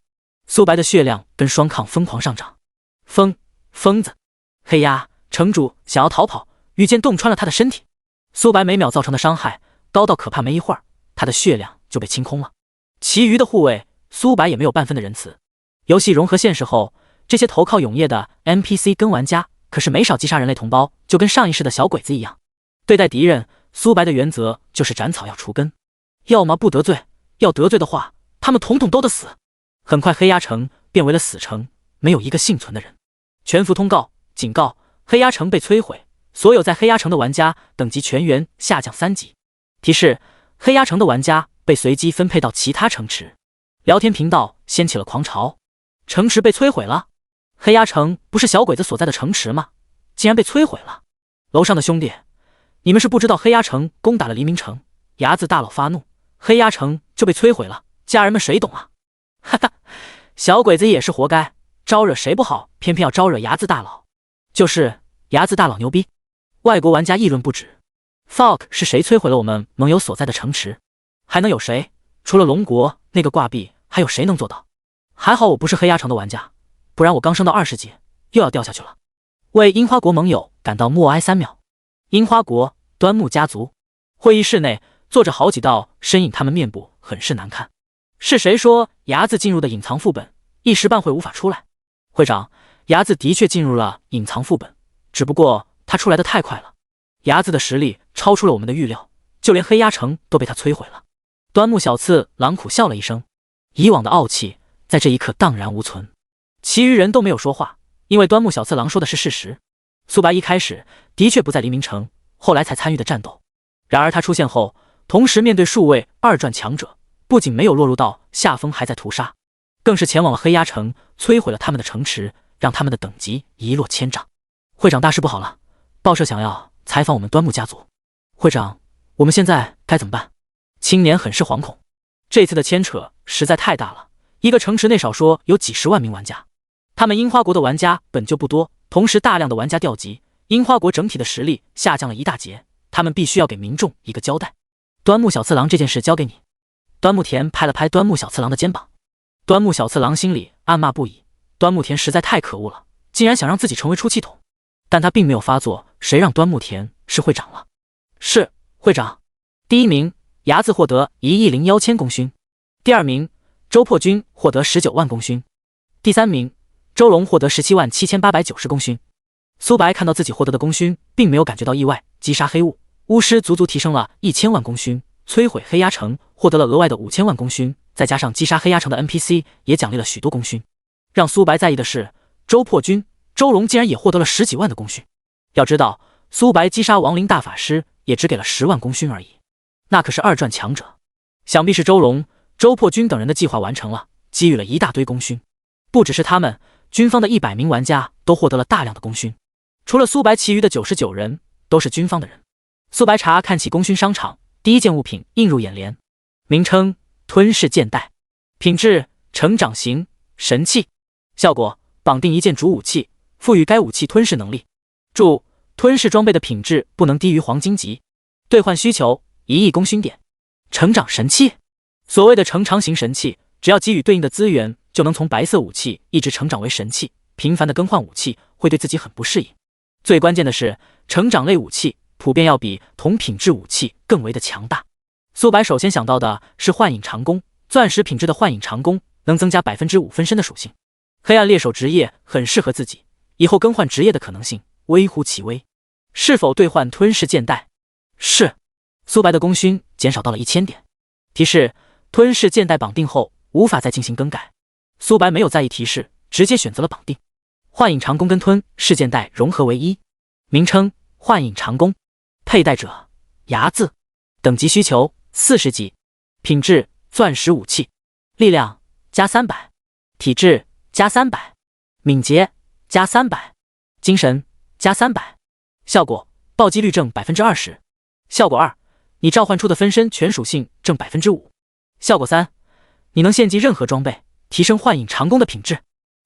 苏白的血量跟双抗疯狂上涨。疯子，黑鸭城主想要逃跑，羽箭洞穿了他的身体。苏白每秒造成的伤害高到可怕，没一会儿他的血量就被清空了。其余的护卫，苏白也没有半分的仁慈。游戏融合现实后，这些投靠永夜的 NPC 跟玩家可是没少击杀人类同胞，就跟上一世的小鬼子一样。对待敌人，苏白的原则就是斩草要除根，要么不得罪，要得罪的话，他们统统都得死。很快，黑鸭城变为了死城，没有一个幸存的人。全服通告：警告，黑鸭城被摧毁，所有在黑鸭城的玩家等级全员下降3级。提示：黑鸭城的玩家被随机分配到其他城池。聊天频道掀起了狂潮，城池被摧毁了。黑鸭城不是小鬼子所在的城池吗？竟然被摧毁了。楼上的兄弟，你们是不知道黑鸭城攻打了黎明城，睚眦大佬发怒，黑鸭城就被摧毁了，家人们谁懂啊？哈哈，小鬼子也是活该，招惹谁不好，偏偏要招惹睚眦大佬。就是睚眦大佬牛逼。外国玩家议论不止。Falk 是谁摧毁了我们盟友所在的城池？还能有谁？除了龙国那个挂壁，还有谁能做到？还好我不是黑鸭城的玩家，不然我刚升到20级又要掉下去了。为樱花国盟友感到默哀3秒。樱花国端木家族会议室内坐着好几道身影，他们面部很是难看。是谁说睚眦进入的隐藏副本一时半会无法出来？会长，睚眦的确进入了隐藏副本，只不过他出来的太快了。睚眦的实力超出了我们的预料，就连黑鸭城都被他摧毁了。端木小次郎苦笑了一声，以往的傲气在这一刻荡然无存。其余人都没有说话，因为端木小次郎说的是事实。苏白一开始的确不在黎明城，后来才参与的战斗。然而他出现后，同时面对数位二传强者，不仅没有落入到下风，还在屠杀，更是前往了黑鸦城，摧毁了他们的城池，让他们的等级一落千丈。会长，大事不好了，报社想要采访我们端木家族。会长，我们现在该怎么办？青年很是惶恐。这次的牵扯实在太大了，一个城池内少说有几十万名玩家，他们樱花国的玩家本就不多，同时大量的玩家调集，樱花国整体的实力下降了一大截，他们必须要给民众一个交代。端木小次郎，这件事交给你。端木田拍了拍端木小次郎的肩膀。端木小次郎心里暗骂不已，端木田实在太可恶了，竟然想让自己成为出气筒。但他并没有发作，谁让端木田是会长了？是会长。第一名牙子获得1亿01000功勋，第二名周破军获得19万功勋，第三名周龙获得177890功勋。苏白看到自己获得的功勋，并没有感觉到意外。击杀黑雾巫师足足提升了1000万功勋，摧毁黑鸦城获得了额外的5000万功勋，再加上击杀黑鸦城的 NPC 也奖励了许多功勋。让苏白在意的是，周破军、周龙竟然也获得了10几万的功勋。要知道，苏白击杀亡灵大法师也只给了10万功勋而已，那可是二传强者。想必是周龙、周破军等人的计划完成了，给予了一大堆功勋。不只是他们，军方的100名玩家都获得了大量的功勋。除了苏白，其余的99人都是军方的人。苏白查看起功勋商场，第一件物品映入眼帘，名称吞噬剑带，品质成长型神器，效果绑定一件主武器，赋予该武器吞噬能力。注：吞噬装备的品质不能低于黄金级。兑换需求1亿功勋点。成长神器，所谓的成长型神器，只要给予对应的资源，就能从白色武器一直成长为神器。频繁的更换武器会对自己很不适应。最关键的是，成长类武器普遍要比同品质武器更为的强大。苏白首先想到的是幻影长弓，钻石品质的幻影长弓能增加5%分身的属性。黑暗猎手职业很适合自己，以后更换职业的可能性微乎其微。是否兑换吞噬剑带？是。苏白的功勋减少到了1000点。提示：吞噬剑带绑定后无法再进行更改。苏白没有在意提示，直接选择了绑定。幻影长弓跟吞噬剑带融合为一，名称幻影长弓，佩戴者牙子，等级需求40级，品质钻石武器，力量加300，体质加300，敏捷加300，精神加300。效果：暴击率正20%。效果2：你召唤出的分身全属性正5%。效果3：你能献祭任何装备，提升幻影长弓的品质。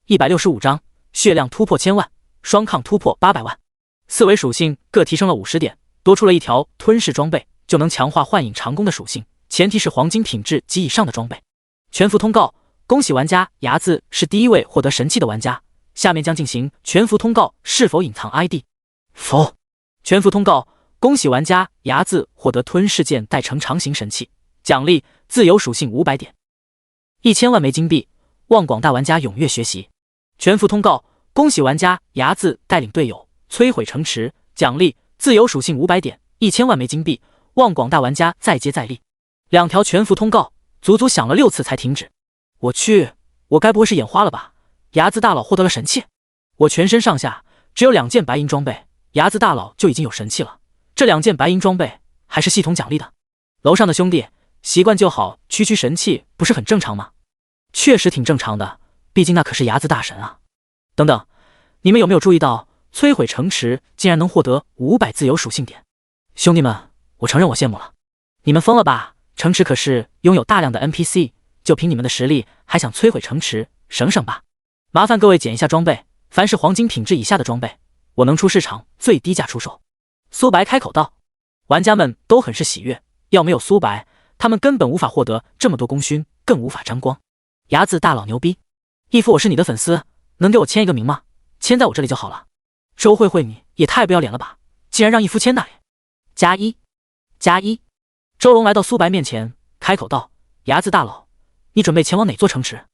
165张，血量突破1000万，双抗突破800万。4维属性各提升了50点，多出了一条吞噬装备，就能强化幻影长弓的属性，前提是黄金品质及以上的装备。全服通告：恭喜玩家牙子是第一位获得神器的玩家，下面将进行全服通告，是否隐藏 ID？ 否。全服通告：恭喜玩家牙子获得吞噬剑带成长型神器，奖励自由属性500点，1000万枚金币，望广大玩家踊跃学习。全服通告：恭喜玩家牙子带领队友摧毁城池，奖励自由属性500点，1000万枚金币，望广大玩家再接再厉。2条全服通告足足响了6次才停止。我去，我该不会是眼花了吧？牙子大佬获得了神器，我全身上下只有2件白银装备，牙子大佬就已经有神器了，这2件白银装备还是系统奖励的。楼上的兄弟，习惯就好，区区神器不是很正常吗？确实挺正常的，毕竟那可是牙子大神啊。等等，你们有没有注意到摧毁城池竟然能获得500自由属性点？兄弟们，我承认我羡慕了。你们疯了吧？城池可是拥有大量的 NPC， 就凭你们的实力还想摧毁城池，省省吧。麻烦各位捡一下装备，凡是黄金品质以下的装备，我能出市场最低价出售。苏白开口道。玩家们都很是喜悦，要没有苏白，他们根本无法获得这么多功勋，更无法沾光。牙子大佬牛逼，义父我是你的粉丝，能给我签一个名吗？签在我这里就好了。周慧慧你也太不要脸了吧，竟然让义父签那里。+1，+1。周龙来到苏白面前，开口道：牙子大佬，你准备前往哪座城池？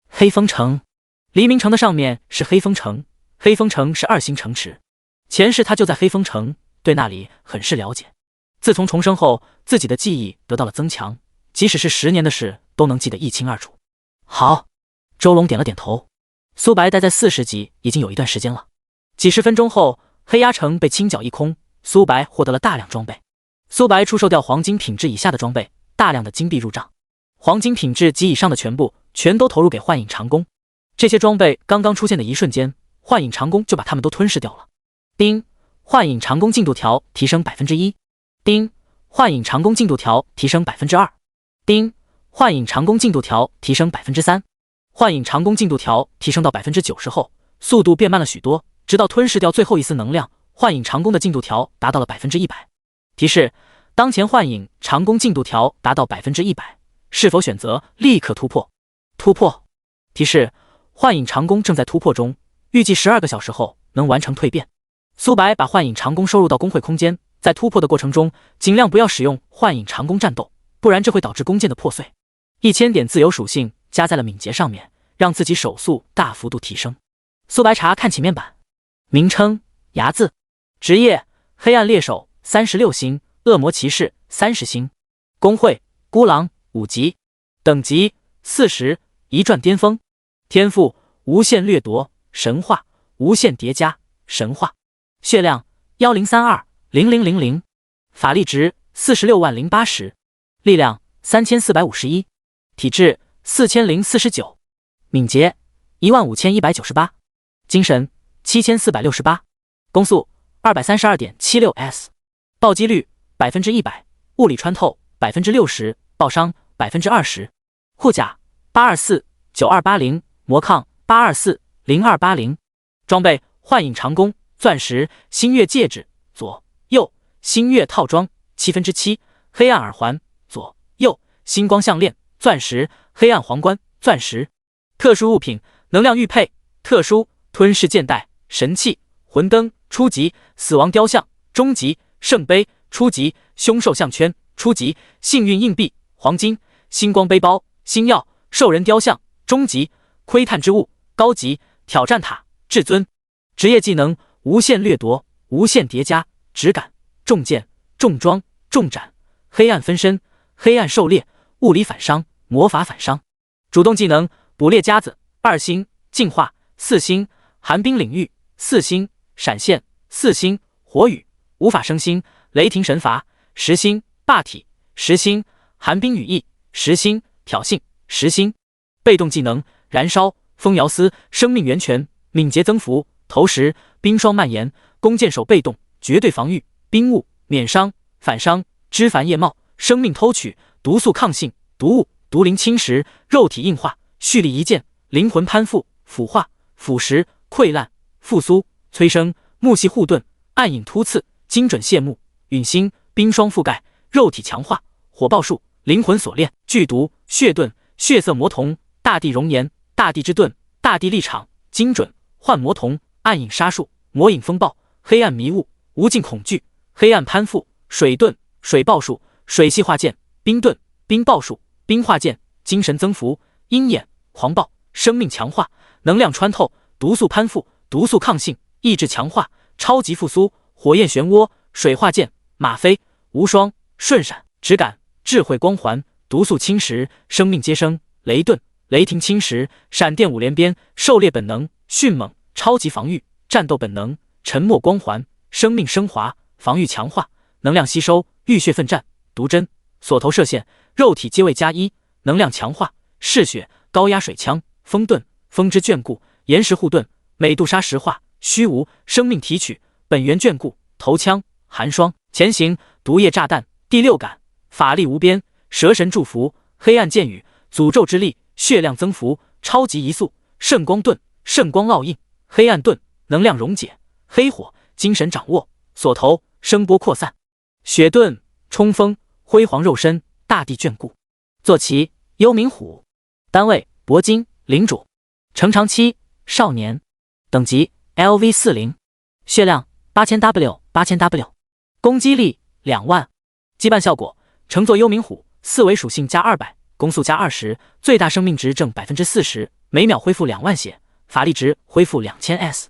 黑风城。黎明城的上面是黑风城，黑风城是2星城池，前世他就在黑风城，对那里很是了解。自从重生后，自己的记忆得到了增强，即使是10年的事都能记得一清二楚。好，周龙点了点头。苏白待在40级已经有一段时间了。几十分钟后，黑鸦城被清剿一空，苏白获得了大量装备。苏白出售掉黄金品质以下的装备，大量的金币入账。黄金品质及以上的全都投入给幻影长弓。这些装备刚刚出现的一瞬间，幻影长弓就把它们都吞噬掉了。丁，幻影长弓进度条提升 1%。丁，幻影长弓进度条提升 2%。丁，幻影长弓进度条提升 3%。幻影长弓进度条提升到 90% 后，速度变慢了许多，直到吞噬掉最后一丝能量，幻影长弓的进度条达到了 100%。提示：当前幻影长弓进度条达到 100%， 是否选择立刻突破？突破。提示：幻影长弓正在突破中，预计12个小时后能完成蜕变。苏白把幻影长弓收入到工会空间，在突破的过程中，尽量不要使用幻影长弓战斗，不然这会导致弓箭的破碎。1000点自由属性加在了敏捷上面，让自己手速大幅度提升。苏白查看起面板，名称：牙字，职业：黑暗猎手36星，恶魔骑士30星，工会：孤狼5级，等级40，一转巅峰，天赋：无限掠夺神话，无限叠加神话，血量10320000，法力值460080，力量3451，体质4049，敏捷15198，精神7468，攻速232.76s， 暴击率100%，物理穿透60%，爆伤20%，护甲8249280，魔抗8240280，装备幻影长弓，钻石星月戒指，左右星月套装7/7，黑暗耳环，左右星光项链，钻石黑暗皇冠，钻石。特殊物品能量玉佩，特殊吞噬剑带，神器魂灯，初级死亡雕像，中级圣杯，初级凶兽项圈，初级幸运硬币，黄金星光背包，星耀兽人雕像，中级窥探之物，高级挑战塔，至尊。职业技能：无限掠夺，无限叠加，直感，重剑，重装，重斩，黑暗分身，黑暗狩猎，物理反伤，魔法反伤。主动技能：捕猎夹子2星，净化4星，寒冰领域4星，闪现4星，火雨无法生星，雷霆神罚10星，霸体10星，寒冰羽翼10星，挑衅10星。被动技能：燃烧风摇丝，生命源泉，敏捷增幅，投石冰霜蔓延，弓箭手被动，绝对防御，冰雾免伤，反伤，枝繁叶茂，生命偷取，毒素抗性，毒物毒灵侵蚀，肉体硬化，蓄力一剑，灵魂攀附，腐化，腐蚀，溃烂，复苏，催生，木系护盾，暗影突刺，精准谢幕，陨星冰霜覆盖，肉体强化，火爆术，灵魂锁链，剧毒，血盾，血色魔瞳，大地熔岩，大地之盾，大地立场，精准，幻魔瞳，暗影杀术，魔影风暴，黑暗迷雾，无尽恐惧，黑暗攀附，水盾，水爆术，水系化剑，冰盾，冰爆术，冰化剑，精神增幅，鹰眼，狂暴，生命强化，能量穿透，毒素攀附，毒素抗性，意志强化，超级复苏，火焰漩涡，水化剑，吗啡，无双，瞬闪，直感，智慧光环，毒素侵蚀，生命接生，雷盾，雷霆侵蚀，闪电5连鞭，狩猎本能，迅猛，超级防御，战斗本能，沉默光环，生命升华，防御强化，能量吸收，浴血奋战，毒针，锁头射线，肉体阶位+1，能量强化，嗜血，高压水枪，风盾，风之眷顾，岩石护盾，美杜莎石化，虚无，生命提取，本源眷顾，头枪，寒霜，前行，毒液炸弹，第六感，法力无边，蛇神祝福，黑暗剑雨，诅咒之力，血量增幅，超级移速，圣光盾，圣光烙印，黑暗盾，能量溶解，黑火，精神掌握，锁头，声波扩散，雪盾，冲锋，辉煌肉身，大地眷顾。坐骑幽冥虎，单位铂金领主，成长期少年，等级 LV40， 血量8000W，攻击力2万，羁绊效果：乘坐幽冥虎，四维属性+200，攻速+20，最大生命值正 40%， 每秒恢复2万血，法力值恢复2000s。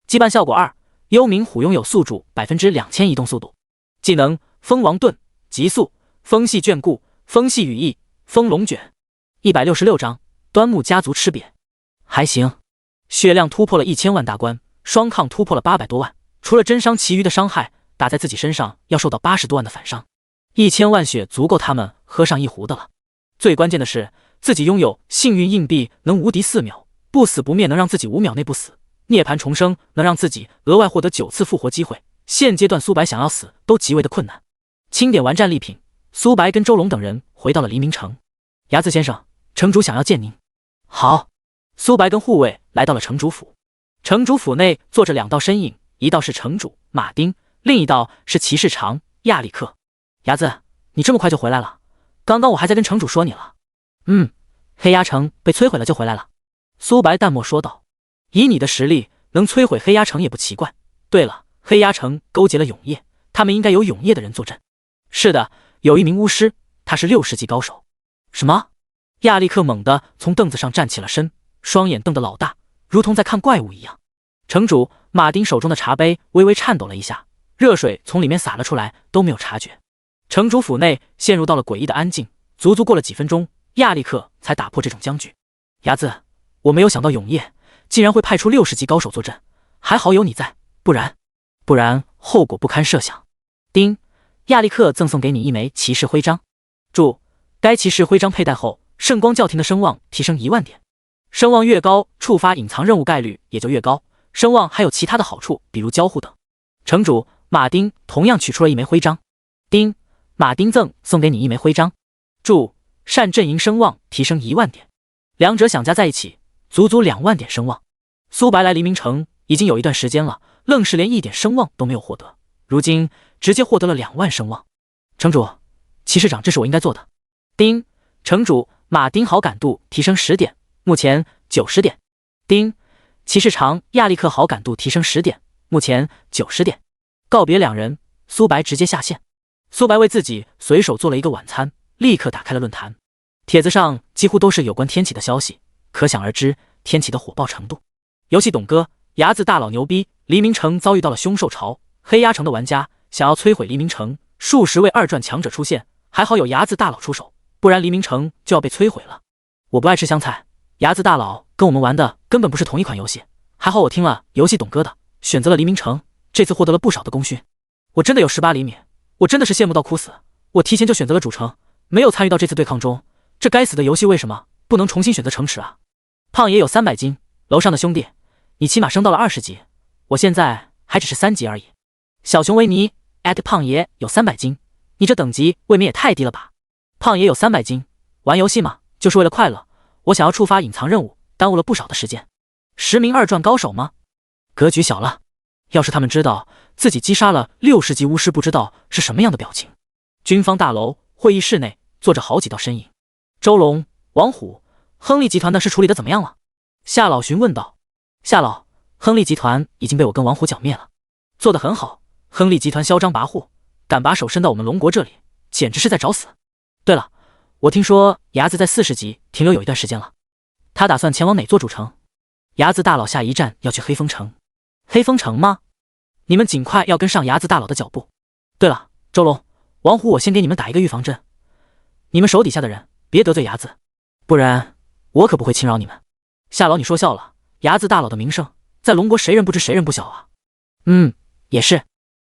羁绊效果2，幽冥虎拥有宿主 2000% 移动速度。技能：风王盾，极速，风系眷顾，风系羽翼，风龙卷。166章端木家族吃瘪。还行，血量突破了1000万大关，双抗突破了800多万，除了真伤，其余的伤害打在自己身上要受到80多万的反伤。1000万血足够他们喝上一壶的了。最关键的是，自己拥有幸运硬币，能无敌4秒，不死不灭能让自己5秒内不死，涅槃重生能让自己额外获得9次复活机会。现阶段苏白想要死都极为的困难。清点完战利品，苏白跟周龙等人回到了黎明城。睚眦先生，城主想要见您。好。苏白跟护卫来到了城主府。城主府内坐着2道身影，一道是城主马丁，另一道是骑士长亚历克。睚眦，你这么快就回来了？刚刚我还在跟城主说你了。黑鸦城被摧毁了就回来了。苏白淡漠说道。以你的实力，能摧毁黑鸦城也不奇怪。对了，黑鸦城勾结了永夜，他们应该有永夜的人坐镇。是的，有一名巫师，他是6世纪高手。什么？亚历克猛地从凳子上站起了身，双眼瞪得老大，如同在看怪物一样。城主马丁手中的茶杯微微颤抖了一下，热水从里面洒了出来，都没有察觉。城主府内陷入到了诡异的安静，足足过了几分钟，亚历克才打破这种僵局。睚眦，我没有想到永夜竟然会派出6世纪高手坐镇，还好有你在，不然后果不堪设想。丁，亚历克赠送给你一枚骑士徽章，注：该骑士徽章佩戴后，圣光教廷的声望提升1万点，声望越高，触发隐藏任务概率也就越高。声望还有其他的好处，比如交互等。城主马丁同样取出了一枚徽章。丁，马丁赠送给你一枚徽章，注：善阵营声望提升1万点，两者相加在一起，足足2万点声望。苏白来黎明城已经有一段时间了，愣是连1点声望都没有获得，如今直接获得了2万声望。城主，骑士长，这是我应该做的。丁，城主马丁好感度提升10点，目前90点。丁，骑士长亚历克好感度提升10点，目前90点。告别两人，苏白直接下线。苏白为自己随手做了一个晚餐，立刻打开了论坛。帖子上几乎都是有关天启的消息，可想而知天启的火爆程度。游戏董哥，睚眦大佬牛逼，黎明城遭遇到了凶兽潮，黑鸦城的玩家想要摧毁黎明城，数十位2传强者出现，还好有睚眦大佬出手，不然黎明城就要被摧毁了。我不爱吃香菜，睚眦大佬跟我们玩的根本不是同一款游戏，还好我听了游戏董哥的，选择了黎明城，这次获得了不少的功勋。我真的有18厘米，我真的是羡慕到哭死。我提前就选择了主城，没有参与到这次对抗中，这该死的游戏为什么不能重新选择城池啊？胖爷有300斤，楼上的兄弟，你起码升到了20级，我现在还只是3级而已。小熊维尼胖爷有300斤，你这等级未免也太低了吧？胖爷有300斤，玩游戏嘛，就是为了快乐，我想要触发隐藏任务，耽误了不少的时间。10名2传高手吗？格局小了，要是他们知道自己击杀了6世纪巫师，不知道是什么样的表情。军方大楼会议室内坐着好几道身影，周龙、王虎、亨利集团的事处理的怎么样了？夏老询问道。夏老，亨利集团已经被我跟王虎剿灭了，做得很好。亨利集团嚣张跋扈，敢把手伸到我们龙国这里，简直是在找死。对了，我听说睚眦在4世纪停留有一段时间了，他打算前往哪座主城？睚眦大佬下一站要去黑风城。黑风城吗？你们尽快要跟上睚眦大佬的脚步。对了，周龙、王虎，我先给你们打一个预防针，你们手底下的人别得罪睚眦，不然我可不会轻饶你们。夏老，你说笑了，睚眦大佬的名声在龙国谁人不知谁人不晓啊。也是。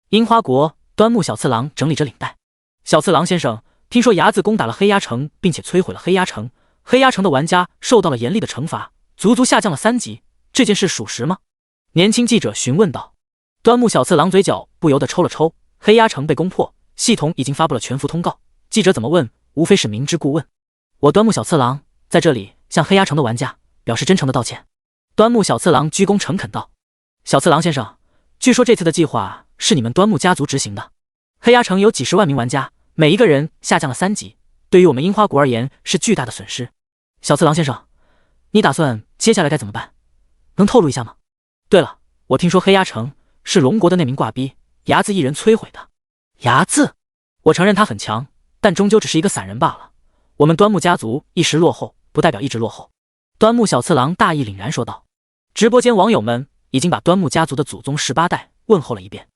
樱花国端木小次郎整理着领带。小次郎先生，听说睚眦攻打了黑鸦城，并且摧毁了黑鸦城，黑鸦城的玩家受到了严厉的惩罚，足足下降了3级，这件事属实吗？年轻记者询问道。端木小次郎嘴角不由得抽了抽，黑鸦城被攻破，系统已经发布了全服通告，记者怎么问无非是明知故问。我端木小次郎在这里向黑鸦城的玩家表示真诚的道歉。端木小次郎鞠躬诚恳道。小次郎先生，据说这次的计划是你们端木家族执行的，黑鸦城有几10万名玩家，每一个人下降了3级，对于我们樱花国而言是巨大的损失。小次郎先生，你打算接下来该怎么办？能透露一下吗？对了，我听说黑鸦城是龙国的那名挂逼睚眦一人摧毁的。睚眦，我承认他很强，但终究只是一个散人罢了。我们端木家族一时落后，不代表一直落后。端木小次郎大义凛然说道。直播间网友们已经把端木家族的祖宗18代问候了一遍，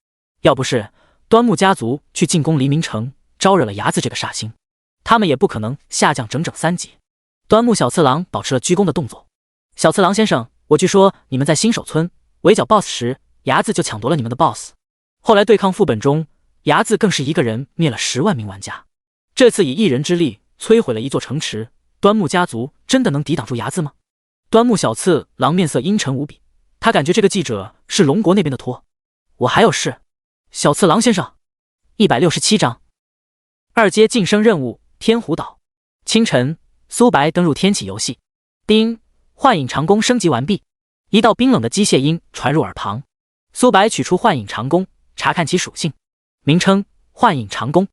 要不是端木家族去进攻黎明城，招惹了睚眦这个煞星，他们也不可能下降整整3级。端木小次郎保持了鞠躬的动作。小次郎先生，我据说你们在新手村围剿 BOSS 时，牙子就抢夺了你们的 BOSS， 后来对抗副本中，牙子更是一个人灭了10万名玩家。这次以一人之力摧毁了一座城池，端木家族真的能抵挡住牙子吗？端木小次郎面色阴沉无比，他感觉这个记者是龙国那边的托。我还有事，小次郎先生。167章2阶晋升任务天湖岛。清晨，苏白登入天启游戏，叮，幻影长弓升级完毕。一道冰冷的机械音传入耳旁，苏白取出幻影长弓，查看其属性。名称：幻影长弓，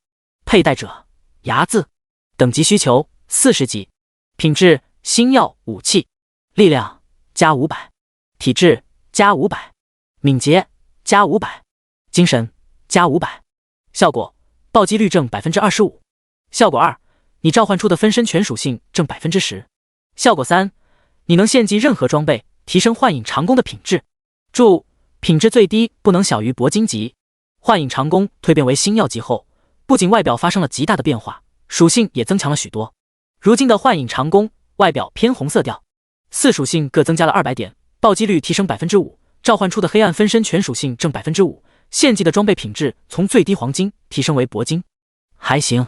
佩戴者：牙子，等级需求40级，品质：星耀武器，力量加500，体质加500，敏捷加500，精神加500。效果：暴击率正 25%。效果2，你召唤出的分身全属性正 10%。效果3，你能献祭任何装备，提升幻影长弓的品质。注：品质最低不能小于铂金级。幻影长弓蜕变为星耀级后，不仅外表发生了极大的变化，属性也增强了许多。如今的幻影长弓外表偏红色调，4属性各增加了200点，暴击率提升 5%， 召唤出的黑暗分身全属性正 5%， 献祭的装备品质从最低黄金提升为铂金。还行。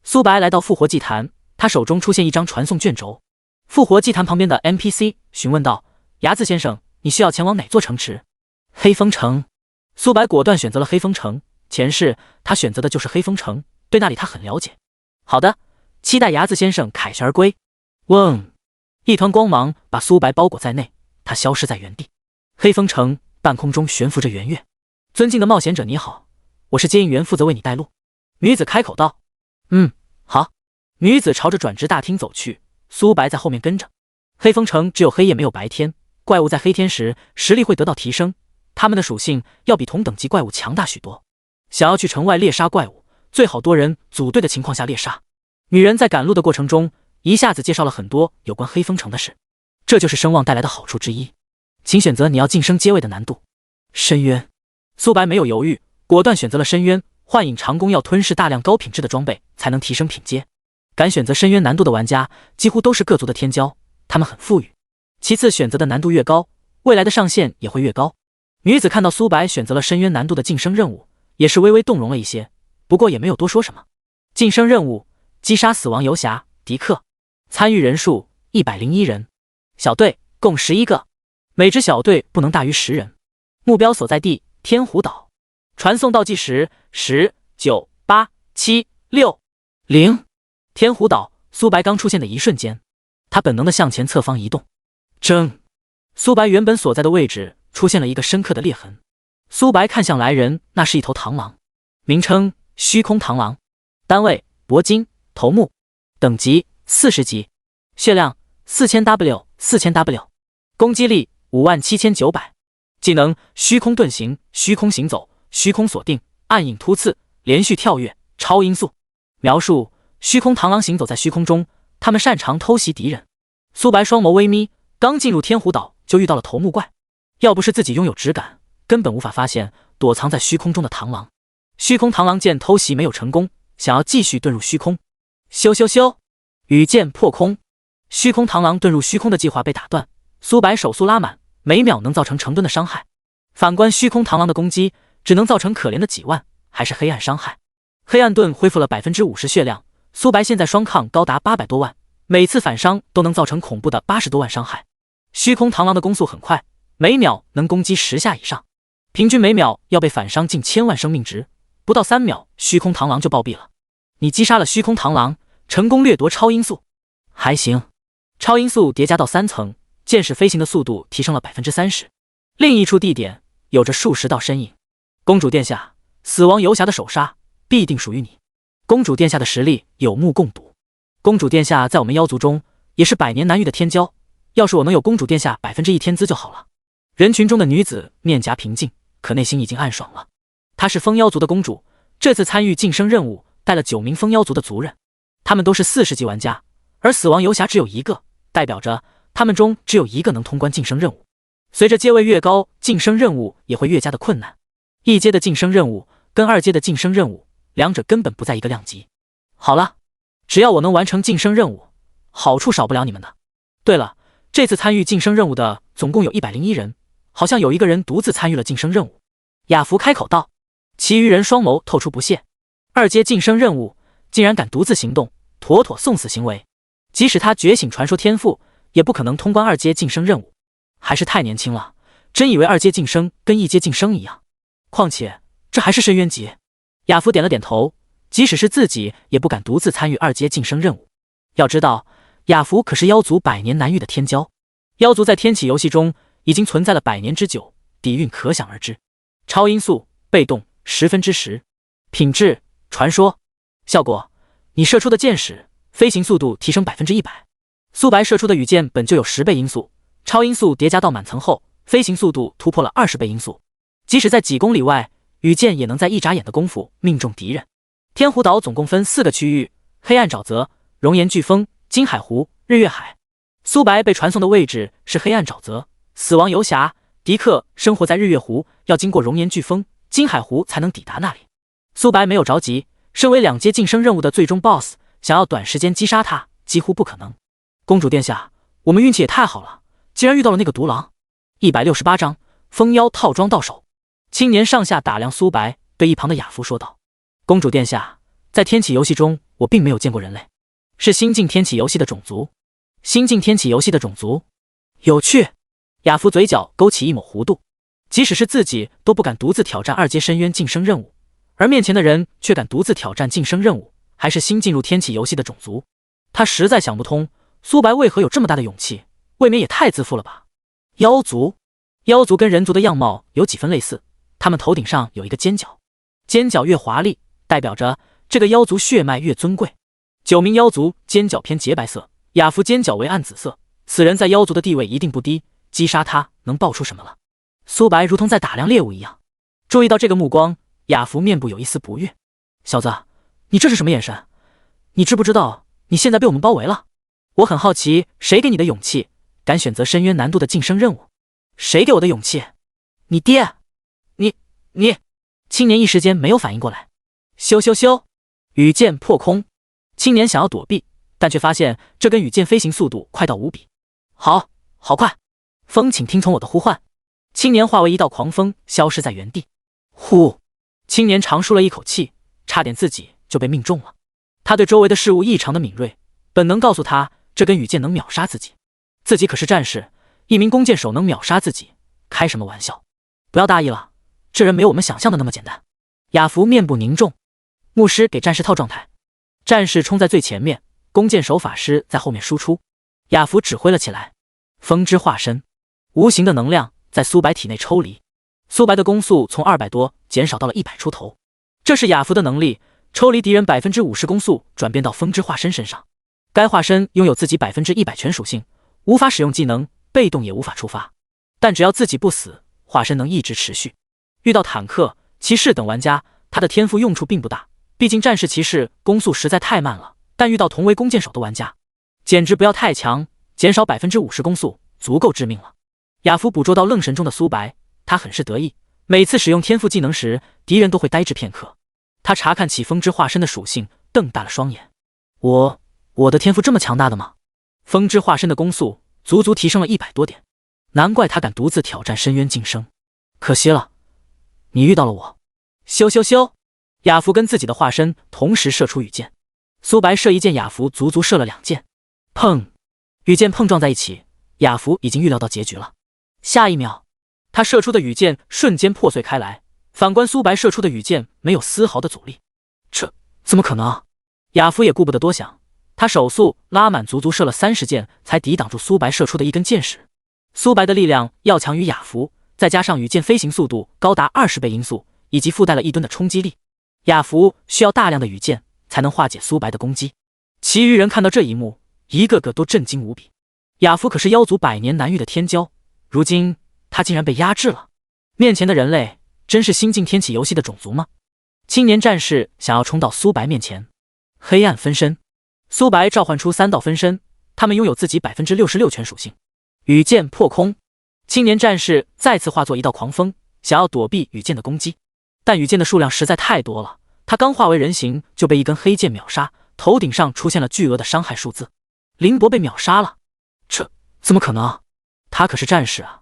苏白来到复活祭坛，他手中出现一张传送卷轴。复活祭坛旁边的 NPC 询问道：牙子先生，你需要前往哪座城池？黑风城。苏白果断选择了黑风城，前世他选择的就是黑风城，对那里他很了解。好的，期待牙子先生凯旋而归。嗡，一团光芒把苏白包裹在内，他消失在原地。黑风城半空中悬浮着圆月。尊敬的冒险者你好，我是接应员，负责为你带路。女子开口道。好。女子朝着转职大厅走去，苏白在后面跟着。黑风城只有黑夜没有白天，怪物在黑天时实力会得到提升，他们的属性要比同等级怪物强大许多。想要去城外猎杀怪物，最好多人组队的情况下猎杀。女人在赶路的过程中一下子介绍了很多有关黑风城的事，这就是声望带来的好处之一。请选择你要晋升阶位的难度。深渊。苏白没有犹豫，果断选择了深渊。幻影长弓要吞噬大量高品质的装备才能提升品阶，敢选择深渊难度的玩家几乎都是各族的天骄，他们很富裕。其次选择的难度越高，未来的上限也会越高。女子看到苏白选择了深渊难度的晋升任务，也是微微动容了一些，不过也没有多说什么。晋升任务：击杀死亡游侠迪克，参与人数101人，小队共11个，每支小队不能大于10人。目标所在地：天湖岛。传送倒计时：10、9、8、7、6、0。天湖岛。苏白刚出现的一瞬间，他本能的向前侧方移动。争。苏白原本所在的位置出现了一个深刻的裂痕。苏白看向来人，那是一头螳螂。名称：虚空螳螂。单位：铂金。头目：等级40级。血量4000W。攻击力57900。技能：虚空遁形、虚空行走、虚空锁定、暗影突刺、连续跳跃、超音速。描述：虚空螳螂行走在虚空中，他们擅长偷袭敌人。苏白双眸微眯，刚进入天湖岛就遇到了头目怪，要不是自己拥有质感，根本无法发现躲藏在虚空中的螳螂。虚空螳螂见偷袭没有成功，想要继续遁入虚空。咻咻咻，羽箭破空。虚空螳螂遁入虚空的计划被打断，苏白手速拉满，每秒能造成成吨的伤害。反观虚空螳螂的攻击只能造成可怜的几万，还是黑暗伤害。黑暗盾恢复了 50% 血量，苏白现在双抗高达800多万，每次反伤都能造成恐怖的80多万伤害。虚空螳螂的攻速很快，每秒能攻击10下以上，平均每秒要被反伤近1000万生命值，不到3秒虚空螳螂就暴毙了。你击杀了虚空螳螂，成功掠夺超音速。还行。超音速叠加到3层，箭矢飞行的速度提升了 30%。另一处地点有着数十道身影。公主殿下，死亡游侠的首杀必定属于你。公主殿下的实力有目共睹。公主殿下在我们妖族中也是百年难遇的天骄，要是我能有公主殿下1%天资就好了。人群中的女子面颊平静，可内心已经暗爽了。她是风妖族的公主，这次参与晋升任务，带了9名风妖族的族人，他们都是40级玩家，而死亡游侠只有1个，代表着他们中只有1个能通关晋升任务。随着阶位越高，晋升任务也会越加的困难。1阶的晋升任务跟2阶的晋升任务，两者根本不在一个量级。好了，只要我能完成晋升任务，好处少不了你们的。对了，这次参与晋升任务的总共有101人，好像有一个人独自参与了晋升任务。亚福开口道，其余人双眸透出不屑。2阶晋升任务竟然敢独自行动，妥妥送死行为。即使他觉醒传说天赋，也不可能通关2阶晋升任务，还是太年轻了，真以为2阶晋升跟1阶晋升一样。况且这还是深渊级。亚福点了点头，即使是自己也不敢独自参与2阶晋升任务。要知道，亚福可是妖族100年难遇的天骄，妖族在天启游戏中已经存在了100年之久，底蕴可想而知。超音速，被动10%，品质传说，效果你射出的箭矢飞行速度提升100%。苏白射出的羽箭本就有10倍音速，超音速叠加到满层后，飞行速度突破了20倍音速，即使在几公里外，羽箭也能在一眨眼的功夫命中敌人。天湖岛总共分4个区域：黑暗沼泽、熔岩飓风、金海湖、日月海。苏白被传送的位置是黑暗沼泽，死亡游侠迪克生活在日月湖，要经过熔岩飓风、金海湖才能抵达那里。苏白没有着急，身为2阶晋升任务的最终 BOSS， 想要短时间击杀他几乎不可能。公主殿下，我们运气也太好了，竟然遇到了那个独狼。168章蜂妖套装到手。青年上下打量苏白，对一旁的亚夫说道：公主殿下，在天启游戏中我并没有见过人类，是新晋天启游戏的种族。新晋天启游戏的种族有趣。亚夫嘴角勾起一抹弧度，即使是自己都不敢独自挑战2阶深渊晋升任务，而面前的人却敢独自挑战晋升任务，还是新进入天启游戏的种族。他实在想不通，苏白为何有这么大的勇气，未免也太自负了吧。妖族，妖族跟人族的样貌有几分类似，他们头顶上有一个尖角，尖角越华丽，代表着这个妖族血脉越尊贵。9名妖族尖角偏洁白色，亚夫尖角为暗紫色，此人在妖族的地位一定不低，击杀他能爆出什么了？苏白如同在打量猎物一样，注意到这个目光，亚夫面部有一丝不悦。小子，你这是什么眼神？你知不知道你现在被我们包围了？我很好奇，谁给你的勇气，敢选择深渊难度的晋升任务？谁给我的勇气？你爹？你……青年一时间没有反应过来。咻咻咻，羽箭破空。青年想要躲避，但却发现这根羽箭飞行速度快到无比。好快！风，请听从我的呼唤。青年化为一道狂风，消失在原地。呼！青年长舒了一口气，差点自己就被命中了。他对周围的事物异常的敏锐，本能告诉他，这根羽箭能秒杀自己。自己可是战士，一名弓箭手能秒杀自己，开什么玩笑？不要大意了，这人没有我们想象的那么简单。亚福面部凝重，牧师给战士套状态。战士冲在最前面，弓箭手法师在后面输出。亚福指挥了起来。风之化身，无形的能量在苏白体内抽离，苏白的攻速从200多减少到了100出头。这是亚福的能力，抽离敌人50%攻速，转变到风之化身身上。该化身拥有自己100%全属性，无法使用技能，被动也无法触发，但只要自己不死，化身能一直持续。遇到坦克、骑士等玩家，他的天赋用处并不大，毕竟战士骑士攻速实在太慢了，但遇到同为弓箭手的玩家，简直不要太强，减少50%攻速足够致命了。亚夫捕捉到愣神中的苏白，他很是得意，每次使用天赋技能时，敌人都会呆滞片刻。他查看起风之化身的属性，瞪大了双眼。我的天赋这么强大的吗？风之化身的攻速足足提升了100多点，难怪他敢独自挑战深渊晋升。可惜了，你遇到了我。咻咻咻，亚福跟自己的化身同时射出羽箭，苏白射一箭，亚福足足射了2箭。砰！羽箭碰撞在一起，亚福已经预料到结局了。下一秒，他射出的羽箭瞬间破碎开来，反观苏白射出的羽箭没有丝毫的阻力。这怎么可能？亚福也顾不得多想，他手速拉满，足足射了30箭才抵挡住苏白射出的一根箭矢。苏白的力量要强于亚福，再加上羽箭飞行速度高达20倍音速，以及附带了1吨的冲击力，亚福需要大量的羽箭才能化解苏白的攻击。其余人看到这一幕，一个个都震惊无比。亚福可是妖族100年难遇的天骄，如今他竟然被压制了。面前的人类真是新晋天启游戏的种族吗？青年战士想要冲到苏白面前。黑暗分身，苏白召唤出3道分身，他们拥有自己66%全属性。羽箭破空，青年战士再次化作一道狂风，想要躲避羽箭的攻击，但羽箭的数量实在太多了，他刚化为人形就被一根黑箭秒杀，头顶上出现了巨额的伤害数字。林博被秒杀了，这怎么可能？他可是战士啊！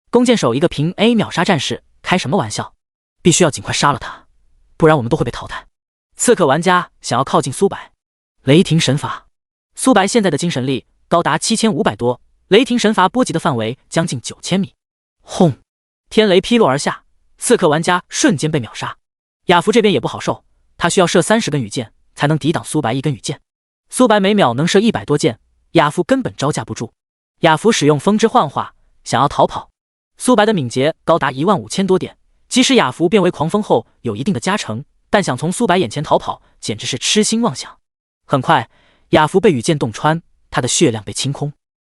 弓箭手一个凭 A 秒杀战士，开什么玩笑？必须要尽快杀了他，不然我们都会被淘汰。刺客玩家想要靠近苏白，雷霆神罚。苏白现在的精神力高达7500多，雷霆神罚波及的范围将近9000米。轰！天雷劈落而下，刺客玩家瞬间被秒杀。亚服这边也不好受，他需要射30根羽箭才能抵挡苏白1根羽箭。苏白每秒能射100多箭，亚服根本招架不住。亚服使用风之幻化，想要逃跑。苏白的敏捷高达15000多点，即使亚服变为狂风后有一定的加成，但想从苏白眼前逃跑简直是痴心妄想。很快，亚服被羽箭洞穿，他的血量被清空。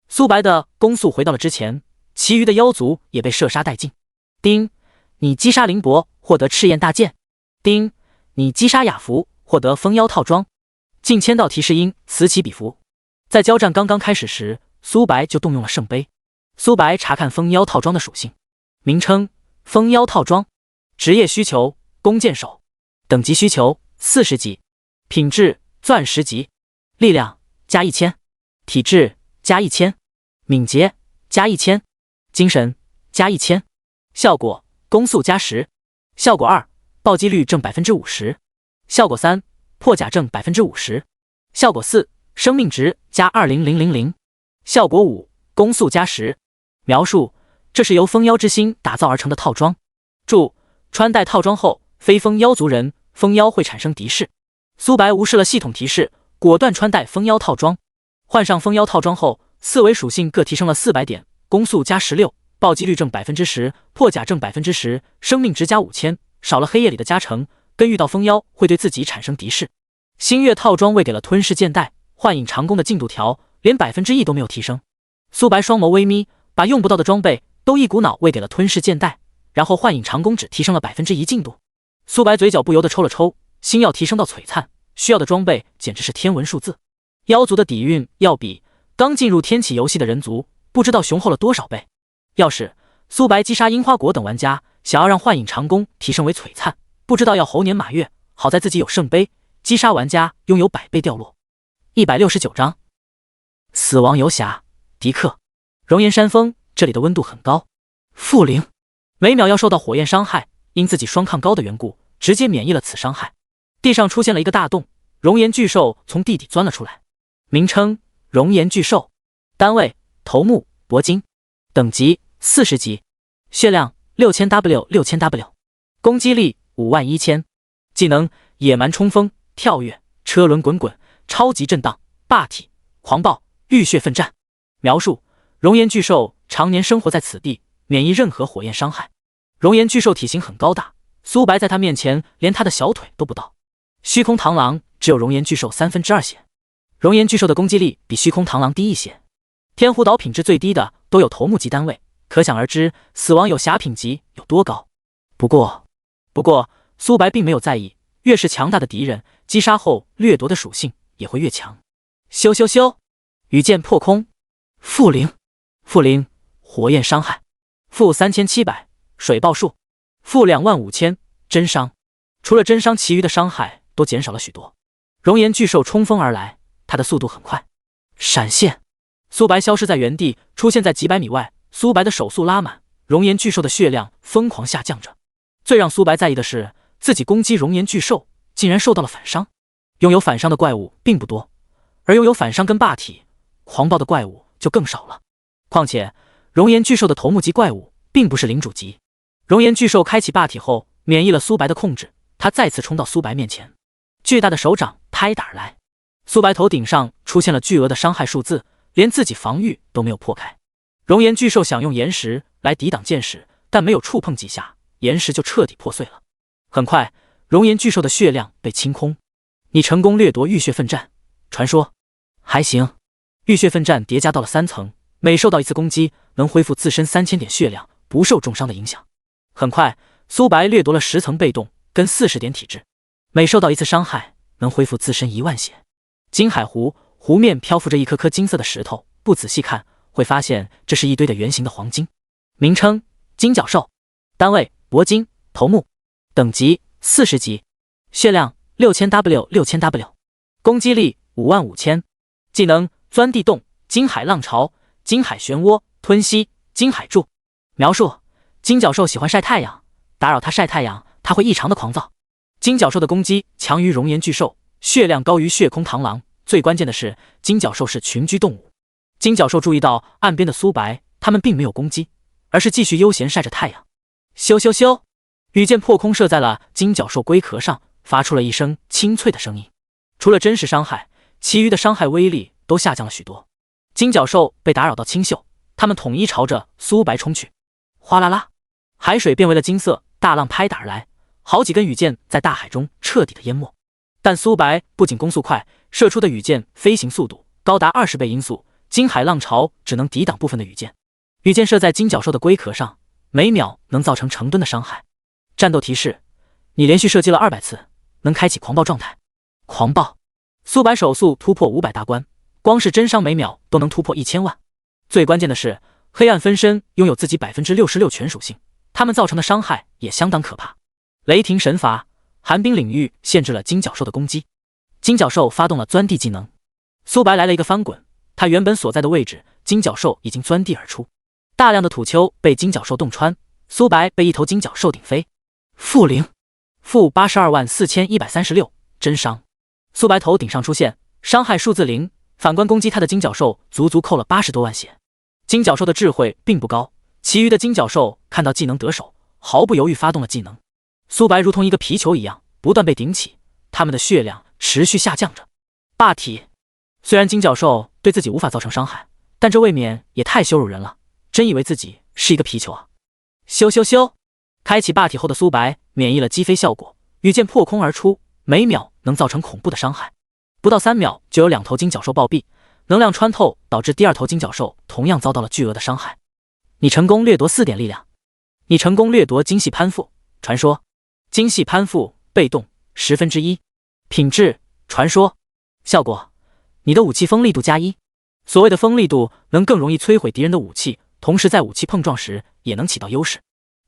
苏白的攻速回到了之前，其余的妖族也被射杀殆尽。丁，你击杀凌博，获得赤焰大剑。丁，你击杀亚服，获得风妖套装。近千道提示音此起彼伏。在交战刚刚开始时，苏白就动用了圣杯。苏白查看风妖套装的属性，名称：风妖套装，职业需求：弓箭手，等级需求：40级，品质：钻石级，力量加1000，体质加1000，敏捷加1000，精神加1000，效果：攻速加10，效果2，暴击率正 50%， 效果3，破甲正 50%， 效果4，生命值加20000，效果5，攻速加10。描述：这是由风妖之心打造而成的套装。注：穿戴套装后，非风妖族人风妖会产生敌视。苏白无视了系统提示，果断穿戴风妖套装。换上风妖套装后，4维属性各提升了400点，攻速加16，暴击率正 10%， 破甲正 10%， 生命值加5000，少了黑夜里的加成，跟遇到风妖会对自己产生敌视。星月套装未给了吞噬剑带、幻影长弓的进度条，连1%都没有提升。苏白双眸微眯，把用不到的装备都一股脑喂给了吞噬剑带，然后幻影长弓只提升了 1% 进度。苏白嘴角不由得抽了抽，星耀提升到璀璨，需要的装备简直是天文数字。妖族的底蕴要比刚进入天启游戏的人族不知道雄厚了多少倍。要是苏白击杀樱花果等玩家想要让幻影长弓提升为璀璨，不知道要猴年马月，好在自己有圣杯，击杀玩家拥有100倍掉落。169章死亡游侠迪克。熔岩山峰这里的温度很高，负0，每秒要受到火焰伤害，因自己双抗高的缘故，直接免疫了此伤害。地上出现了一个大洞，熔岩巨兽从地底钻了出来。名称：熔岩巨兽，单位：头目铂金，等级40级，血量6000W，攻击力51000，技能：野蛮冲锋、跳跃、车轮滚滚、超级震荡、霸体、狂暴、浴血奋战。描述：熔岩巨兽常年生活在此地，免疫任何火焰伤害。熔岩巨兽体型很高大，苏白在他面前连他的小腿都不到。虚空螳螂只有熔岩巨兽2/3血，熔岩巨兽的攻击力比虚空螳螂低一些。天湖岛品质最低的都有头目级单位，可想而知死亡有侠品级有多高。不过苏白并没有在意，越是强大的敌人，击杀后掠夺的属性也会越强。咻咻咻，羽箭破空，负0，火焰伤害，负3700，水爆术，负25000，真伤。除了真伤，其余的伤害都减少了许多。熔岩巨兽冲锋而来，它的速度很快，闪现。苏白消失在原地，出现在几百米外。苏白的手速拉满，熔岩巨兽的血量疯狂下降着。最让苏白在意的是，自己攻击熔岩巨兽竟然受到了反伤。拥有反伤的怪物并不多，而拥有反伤跟霸体、狂暴的怪物就更少了。况且熔岩巨兽的头目级怪物并不是领主级。熔岩巨兽开启霸体后，免疫了苏白的控制，他再次冲到苏白面前，巨大的手掌拍打而来。苏白头顶上出现了巨额的伤害数字，连自己防御都没有破开。熔岩巨兽想用岩石来抵挡箭矢，但没有触碰几下，岩石就彻底破碎了。很快，熔岩巨兽的血量被清空。你成功掠夺浴血奋战，传说还行。浴血奋战叠加到了3层，每受到一次攻击，能恢复自身3000点血量，不受重伤的影响。很快，苏白掠夺了10层被动跟40点体质，每受到一次伤害，能恢复自身10000血。金海湖湖面漂浮着一颗颗金色的石头，不仔细看会发现这是一堆的圆形的黄金。名称：金角兽，单位：铂金，头目，等级40级，血量6000W，攻击力55000，技能：钻地洞、金海浪潮、金海漩涡，吞吸，金海柱。描述：金角兽喜欢晒太阳，打扰它晒太阳，它会异常的狂躁。金角兽的攻击强于熔岩巨兽，血量高于血空螳螂。最关键的是，金角兽是群居动物。金角兽注意到岸边的苏白，他们并没有攻击，而是继续悠闲晒着太阳。咻咻咻，羽箭破空射在了金角兽龟壳上，发出了一声清脆的声音。除了真实伤害，其余的伤害威力都下降了许多。金角兽被打扰到清秀，他们统一朝着苏白冲去。哗啦啦，海水变为了金色，大浪拍打而来，好几根羽箭在大海中彻底的淹没。但苏白不仅攻速快，射出的羽箭飞行速度高达20倍音速，金海浪潮只能抵挡部分的羽箭。羽箭射在金角兽的龟壳上，每秒能造成成吨的伤害。战斗提示：你连续射击了200次，能开启狂暴状态。狂暴，苏白手速突破500大关，光是真伤每秒都能突破1000万。最关键的是，黑暗分身拥有自己 66% 全属性，他们造成的伤害也相当可怕。雷霆神罚，寒冰领域限制了金角兽的攻击。金角兽发动了钻地技能，苏白来了一个翻滚，他原本所在的位置，金角兽已经钻地而出，大量的土丘被金角兽洞穿，苏白被一头金角兽顶飞。负0，负824136，真伤。苏白头顶上出现伤害数字0，反观攻击他的金角兽足足扣了80多万血。金角兽的智慧并不高，其余的金角兽看到技能得手，毫不犹豫发动了技能。苏白如同一个皮球一样不断被顶起，他们的血量持续下降着。霸体，虽然金角兽对自己无法造成伤害，但这未免也太羞辱人了，真以为自己是一个皮球啊！咻咻咻，开启霸体后的苏白免疫了击飞效果，羽箭破空而出，每秒能造成恐怖的伤害。不到3秒就有2头金角兽暴毙，能量穿透导致第2头金角兽同样遭到了巨额的伤害。你成功掠夺4点力量，你成功掠夺精细攀附，传说。精细攀附，被动1/10，品质传说。效果：你的武器锋利度+1。所谓的锋利度能更容易摧毁敌人的武器，同时在武器碰撞时也能起到优势。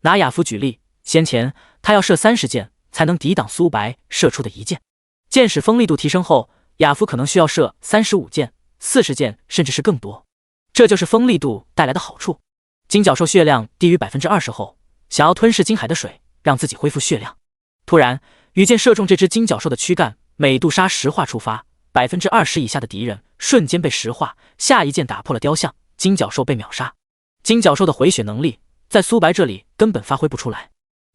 拿亚夫举例，先前他要射30箭才能抵挡苏白射出的1箭，箭矢锋利度提升后，亚夫可能需要射35箭、40箭，甚至是更多。这就是锋利度带来的好处。金角兽血量低于 20% 后，想要吞噬金海的水，让自己恢复血量。突然，羽箭射中这只金角兽的躯干，美杜莎石化触发，20%以下的敌人瞬间被石化，下一箭打破了雕像，金角兽被秒杀。金角兽的回血能力在苏白这里根本发挥不出来，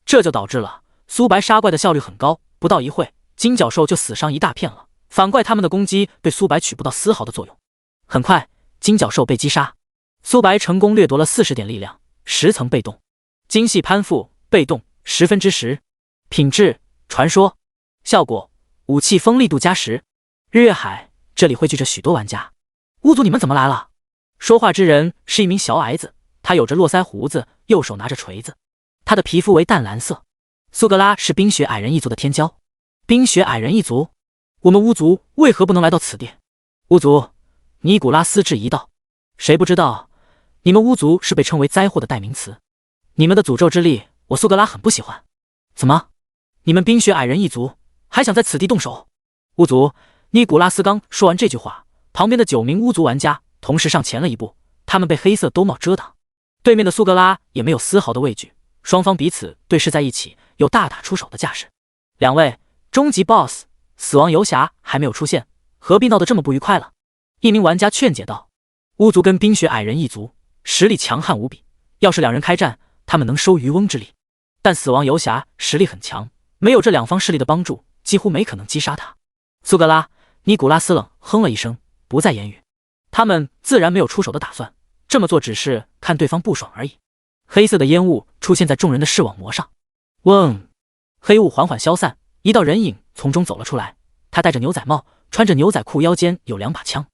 这就导致了苏白杀怪的效率很高，不到一会，金角兽就死伤一大片了。反怪他们的攻击对苏白起不到丝毫的作用。很快，金角兽被击杀，苏白成功掠夺了40点力量，10层被动。精细攀附，被动10%，品质传说。效果：武器锋利度+10。日月海这里汇聚着许多玩家。巫族你们怎么来了？说话之人是一名小矮子，他有着络腮胡子，右手拿着锤子，他的皮肤为淡蓝色。苏格拉是冰雪矮人一族的天骄。冰雪矮人一族？我们巫族为何不能来到此地？巫族，尼古拉斯质疑道。谁不知道，你们巫族是被称为灾祸的代名词，你们的诅咒之力，我苏格拉很不喜欢。怎么？你们冰雪矮人一族还想在此地动手？巫族，尼古拉斯刚说完这句话，旁边的9名巫族玩家同时上前了一步，他们被黑色兜帽遮挡。对面的苏格拉也没有丝毫的畏惧，双方彼此对视在一起，有大打出手的架势。2位终极 BOSS 死亡游侠还没有出现，何必闹得这么不愉快了？一名玩家劝解道。巫族跟冰雪矮人一族实力强悍无比，要是2人开战，他们能收渔翁之利。但死亡游侠实力很强，没有这2方势力的帮助，几乎没可能击杀他。苏格拉、尼古拉斯冷哼了一声，不再言语。他们自然没有出手的打算，这么做只是看对方不爽而已。黑色的烟雾出现在众人的视网膜上，嗡，黑雾缓缓消散，一道人影从中走了出来。他戴着牛仔帽，穿着牛仔裤，腰间有2把枪。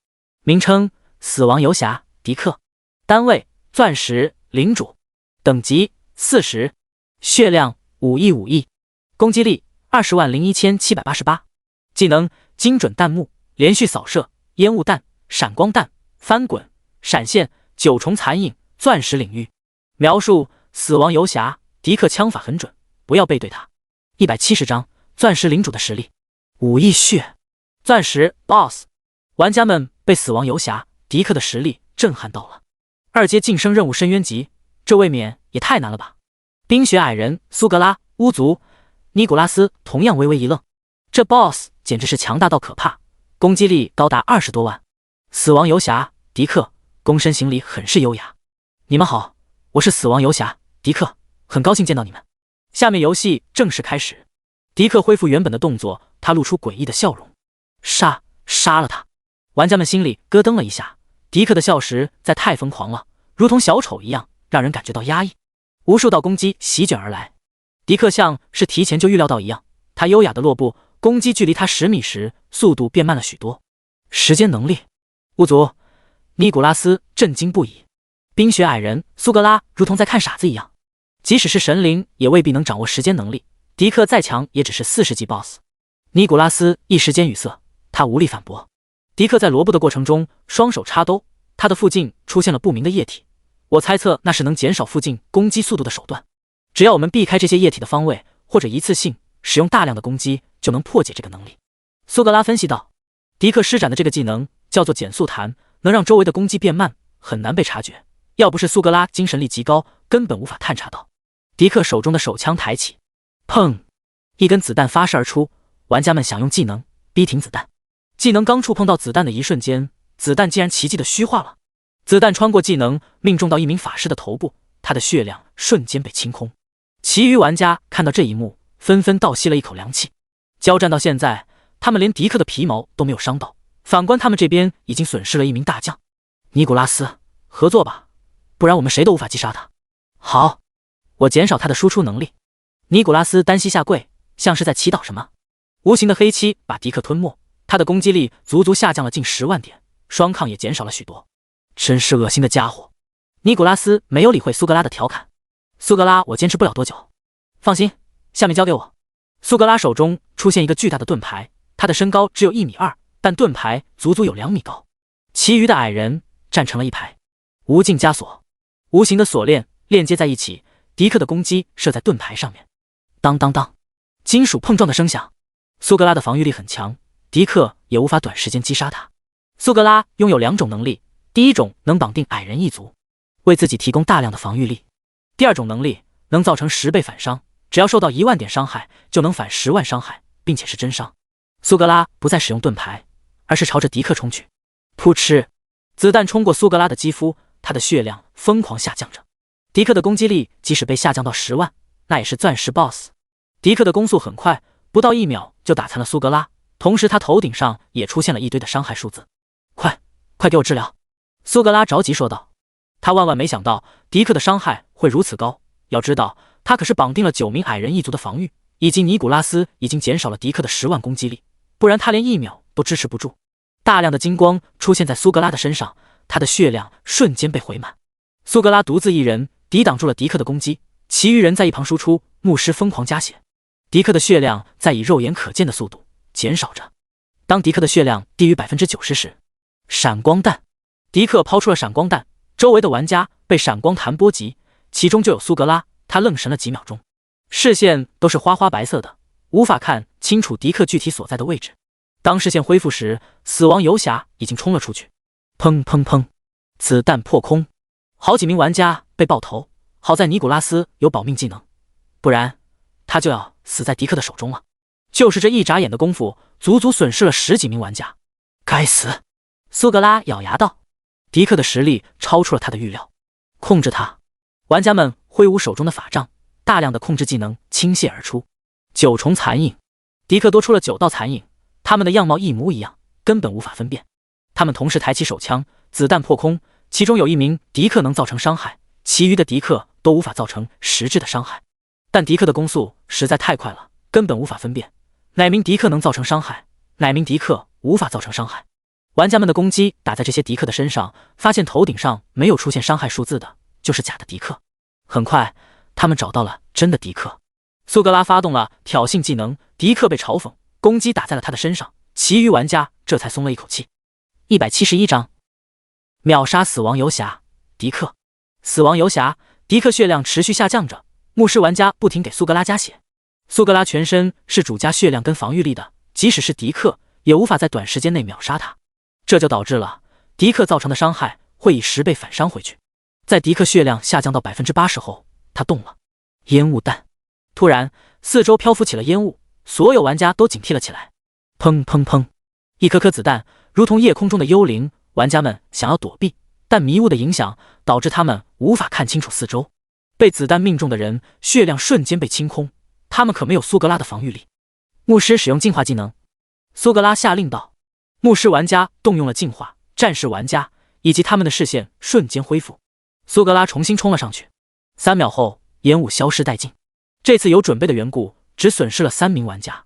名称：死亡游侠迪克。单位：钻石领主。等级：40。血量5亿5亿。攻击力20万01788。技能：精准弹幕，连续扫射，烟雾弹，闪光弹，翻滚，闪现，9重残影，钻石领域。描述：死亡游侠迪克枪法很准，不要背对他。170张，钻石领主的实力。5亿血。钻石 BOSS。玩家们被死亡游侠迪克的实力震撼到了。2阶晋升任务深渊级，这未免也太难了吧！冰雪矮人、苏格拉、巫族、尼古拉斯同样微微一愣，这 BOSS 简直是强大到可怕，攻击力高达20多万。死亡游侠迪克躬身行礼，很是优雅。你们好，我是死亡游侠迪克，很高兴见到你们。下面游戏正式开始。迪克恢复原本的动作，他露出诡异的笑容。杀了他！玩家们心里咯噔了一下，迪克的笑时在太疯狂了，如同小丑一样，让人感觉到压抑。无数道攻击席卷而来，迪克像是提前就预料到一样，他优雅的落步，攻击距离他10米时，速度变慢了许多。时间能力，巫族尼古拉斯震惊不已，冰雪矮人苏格拉如同在看傻子一样，即使是神灵也未必能掌握时间能力，迪克再强也只是40级 BOSS。尼古拉斯一时间语塞，他无力反驳。迪克在罗布的过程中，双手插兜，他的附近出现了不明的液体，我猜测那是能减少附近攻击速度的手段。只要我们避开这些液体的方位，或者一次性使用大量的攻击，就能破解这个能力。苏格拉分析道。迪克施展的这个技能叫做减速弹，能让周围的攻击变慢，很难被察觉。要不是苏格拉精神力极高，根本无法探查到。迪克手中的手枪抬起，砰！一根子弹发射而出，玩家们想用技能逼停子弹。技能刚触碰到子弹的一瞬间，子弹竟然奇迹的虚化了。子弹穿过技能，命中到一名法师的头部，他的血量瞬间被清空。其余玩家看到这一幕，纷纷倒吸了一口凉气。交战到现在，他们连迪克的皮毛都没有伤到，反观他们这边已经损失了一名大将。尼古拉斯，合作吧，不然我们谁都无法击杀他。好，我减少他的输出能力。尼古拉斯单膝下跪，像是在祈祷什么。无形的黑漆把迪克吞没，他的攻击力足足下降了近10万点，双抗也减少了许多。真是恶心的家伙！尼古拉斯没有理会苏格拉的调侃。苏格拉，我坚持不了多久。放心，下面交给我。苏格拉手中出现一个巨大的盾牌，他的身高只有1.2米，但盾牌足足有2米高。其余的矮人站成了一排。无尽枷锁，无形的锁链链接在一起，迪克的攻击射在盾牌上面。当当当，金属碰撞的声响。苏格拉的防御力很强，迪克也无法短时间击杀他。苏格拉拥有2种能力，第一种能绑定矮人一族，为自己提供大量的防御力；第二种能力能造成10倍反伤，只要受到1万点伤害，就能反10万伤害，并且是真伤。苏格拉不再使用盾牌，而是朝着迪克冲去。噗嗤，子弹冲过苏格拉的肌肤，他的血量疯狂下降着。迪克的攻击力即使被下降到10万，那也是钻石 BOSS。迪克的攻速很快，不到1秒就打残了苏格拉，同时他头顶上也出现了一堆的伤害数字。快给我治疗！苏格拉着急说道。他万万没想到迪克的伤害会如此高，要知道他可是绑定了9名矮人一族的防御，以及尼古拉斯已经减少了迪克的10万攻击力，不然他连1秒都支持不住。大量的金光出现在苏格拉的身上，他的血量瞬间被回满。苏格拉独自一人抵挡住了迪克的攻击，其余人在一旁输出，牧师疯狂加血。迪克的血量在以肉眼可见的速度减少着。当迪克的血量低于 90% 时，闪光弹！迪克抛出了闪光弹，周围的玩家被闪光弹波及，其中就有苏格拉，他愣神了几秒钟，视线都是花花白色的，无法看清楚迪克具体所在的位置。当视线恢复时，死亡游侠已经冲了出去。砰砰砰，子弹破空，好几名玩家被爆头，好在尼古拉斯有保命技能，不然他就要死在迪克的手中了。就是这一眨眼的功夫，足足损失了10几名玩家。该死！苏格拉咬牙道。迪克的实力超出了他的预料，控制他！玩家们挥舞手中的法杖，大量的控制技能倾泻而出。9重残影，迪克多出了9道残影，他们的样貌一模一样，根本无法分辨。他们同时抬起手枪，子弹破空，其中有一名迪克能造成伤害，其余的迪克都无法造成实质的伤害。但迪克的攻速实在太快了，根本无法分辨哪名迪克能造成伤害，哪名迪克无法造成伤害。玩家们的攻击打在这些迪克的身上，发现头顶上没有出现伤害数字的，就是假的迪克。很快，他们找到了真的迪克。苏格拉发动了挑衅技能，迪克被嘲讽，攻击打在了他的身上，其余玩家这才松了一口气。171章，秒杀死亡游侠迪克。死亡游侠迪克血量持续下降着，牧师玩家不停给苏格拉加血。苏格拉全身是主加血量跟防御力的，即使是迪克也无法在短时间内秒杀他。这就导致了迪克造成的伤害会以10倍反伤回去。在迪克血量下降到 80% 后，他动了。烟雾弹。突然，四周漂浮起了烟雾，所有玩家都警惕了起来。砰砰砰，一颗颗子弹如同夜空中的幽灵，玩家们想要躲避，但迷雾的影响导致他们无法看清楚四周。被子弹命中的人血量瞬间被清空，他们可没有苏格拉的防御力。牧师使用净化技能，苏格拉下令道。牧师玩家动用了净化，战士玩家以及他们的视线瞬间恢复。苏格拉重新冲了上去，3秒后烟雾消失殆尽。这次有准备的缘故，只损失了3名玩家。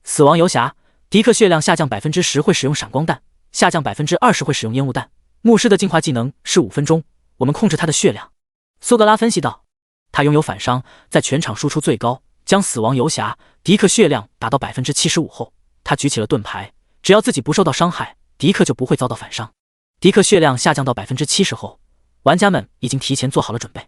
死亡游侠，迪克血量下降 10% 会使用闪光弹，下降 20% 会使用烟雾弹。牧师的净化技能是5分钟，我们控制他的血量。苏格拉分析道。他拥有反伤，在全场输出最高，将死亡游侠迪克血量达到 75% 后，他举起了盾牌，只要自己不受到伤害，迪克就不会遭到反伤。迪克血量下降到 70% 后，玩家们已经提前做好了准备。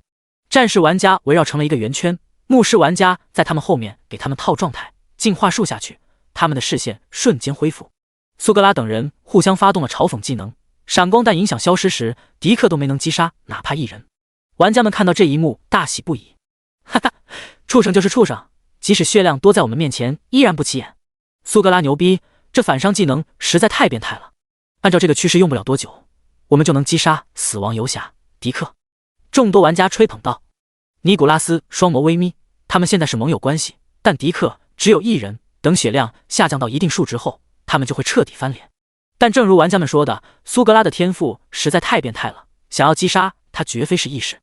战士玩家围绕成了一个圆圈，牧师玩家在他们后面给他们套状态，净化术下去，他们的视线瞬间恢复。苏格拉等人互相发动了嘲讽技能，闪光弹影响消失时，迪克都没能击杀哪怕一人。玩家们看到这一幕大喜不已，哈哈，畜生就是畜生，即使血量多在我们面前依然不起眼。苏格拉牛逼，这反伤技能实在太变态了。按照这个趋势，用不了多久，我们就能击杀死亡游侠迪克。众多玩家吹捧道。尼古拉斯双眸微眯，他们现在是盟友关系，但迪克只有一人，等血量下降到一定数值后，他们就会彻底翻脸。但正如玩家们说的，苏格拉的天赋实在太变态了，想要击杀他绝非是易事。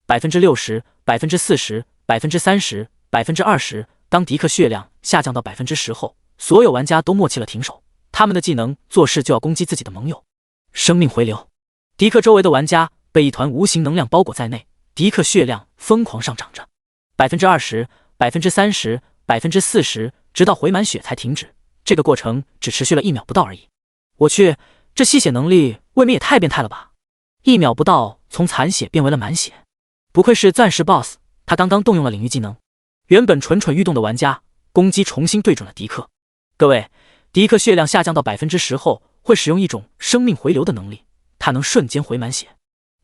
60%、40%、30%、20%，当迪克血量下降到 10% 后，所有玩家都默契了停手，他们的技能做事就要攻击自己的盟友。生命回流，迪克周围的玩家被一团无形能量包裹在内，迪克血量疯狂上涨着 20%、30%、40%，直到回满血才停止。这个过程只持续了1秒不到而已。我去，这吸血能力未免也太变态了吧！1秒不到，从残血变为了满血。不愧是钻石 BOSS， 他刚刚动用了领域技能。原本蠢蠢欲动的玩家，攻击重新对准了迪克。各位，迪克血量下降到 10% 后，会使用一种生命回流的能力，他能瞬间回满血。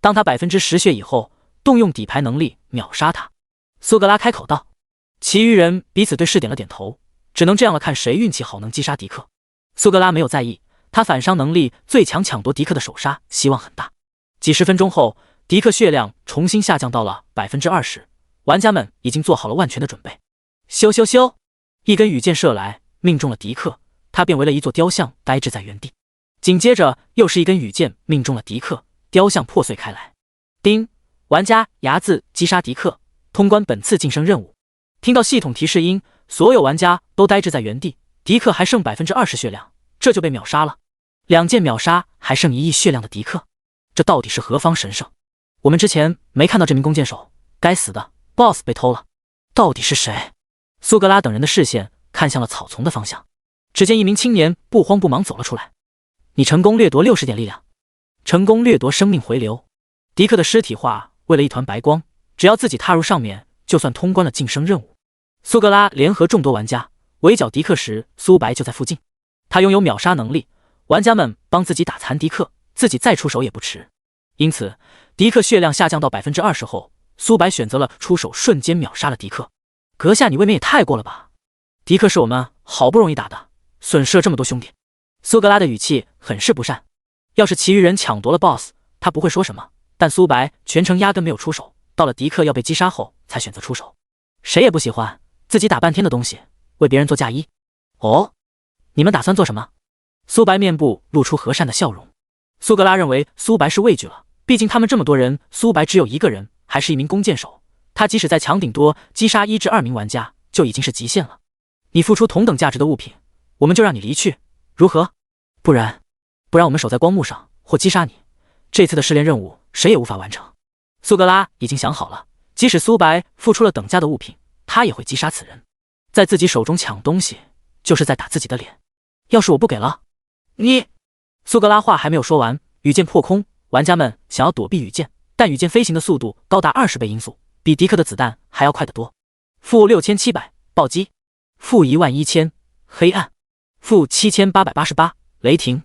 当他 10% 血以后，动用底牌能力秒杀他。苏格拉开口道。其余人彼此对视点了点头，只能这样了，看谁运气好能击杀迪克。苏格拉没有在意，他反伤能力最强，抢夺迪克的首杀希望很大。几十分钟后，迪克血量重新下降到了 20%， 玩家们已经做好了万全的准备。咻咻咻，一根羽箭射来，命中了迪克，他变为了一座雕像，呆滞在原地。紧接着又是一根羽箭命中了迪克，雕像破碎开来。叮，玩家牙字击杀迪克，通关本次晋升任务。听到系统提示音，所有玩家都呆滞在原地。迪克还剩 20% 血量，这就被秒杀了。2箭秒杀还剩1亿血量的迪克，这到底是何方神圣？我们之前没看到这名弓箭手，该死的 BOSS 被偷了，到底是谁？苏格拉等人的视线看向了草丛的方向，只见一名青年不慌不忙走了出来。你成功掠夺60点力量，成功掠夺生命回流。迪克的尸体化为了一团白光，只要自己踏入上面，就算通关了晋升任务。苏格拉联合众多玩家围剿迪克时，苏白就在附近，他拥有秒杀能力，玩家们帮自己打残迪克，自己再出手也不迟。因此迪克血量下降到 20% 后，苏白选择了出手，瞬间秒杀了迪克。阁下，你未免也太过了吧！迪克是我们好不容易打的，损失了这么多兄弟。苏格拉的语气很是不善。要是其余人抢夺了 BOSS， 他不会说什么，但苏白全程压根没有出手，到了迪克要被击杀后才选择出手。谁也不喜欢自己打半天的东西为别人做嫁衣。哦，你们打算做什么？苏白面部露出和善的笑容。苏格拉认为苏白是畏惧了，毕竟他们这么多人，苏白只有一个人，还是一名弓箭手，他即使在强顶多击杀1至2名玩家就已经是极限了。你付出同等价值的物品，我们就让你离去，如何？不然我们守在光幕上或击杀你，这次的试炼任务谁也无法完成。苏格拉已经想好了，即使苏白付出了等价的物品，他也会击杀此人。在自己手中抢东西，就是在打自己的脸。要是我不给了你……苏格拉话还没有说完，羽箭破空，玩家们想要躲避羽箭，但羽箭飞行的速度高达20倍音速，比迪克的子弹还要快得多。负6700暴击，负11000黑暗，负7888雷霆，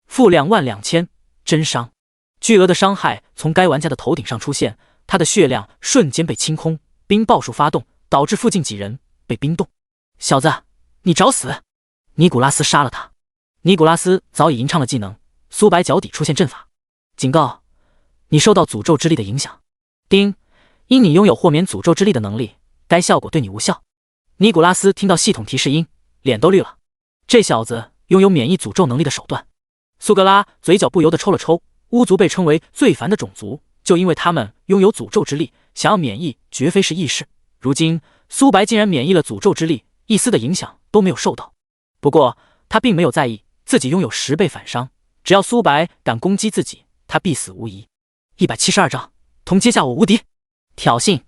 负22000真伤。巨额的伤害从该玩家的头顶上出现，他的血量瞬间被清空，冰爆术发动，导致附近几人被冰冻。小子，你找死！尼古拉斯杀了他。尼古拉斯早已吟唱了技能，苏白脚底出现阵法，警告：你受到诅咒之力的影响。丁，因你拥有豁免诅咒之力的能力，该效果对你无效。尼古拉斯听到系统提示音，脸都绿了。这小子拥有免疫诅咒能力的手段。苏格拉嘴角不由得抽了抽。巫族被称为最烦的种族，就因为他们拥有诅咒之力，想要免疫绝非是易事。如今苏白竟然免疫了诅咒之力，一丝的影响都没有受到。不过他并没有在意自己拥有10倍反伤，只要苏白敢攻击自己，他必死无疑。172丈，同阶下我无敌！挑衅！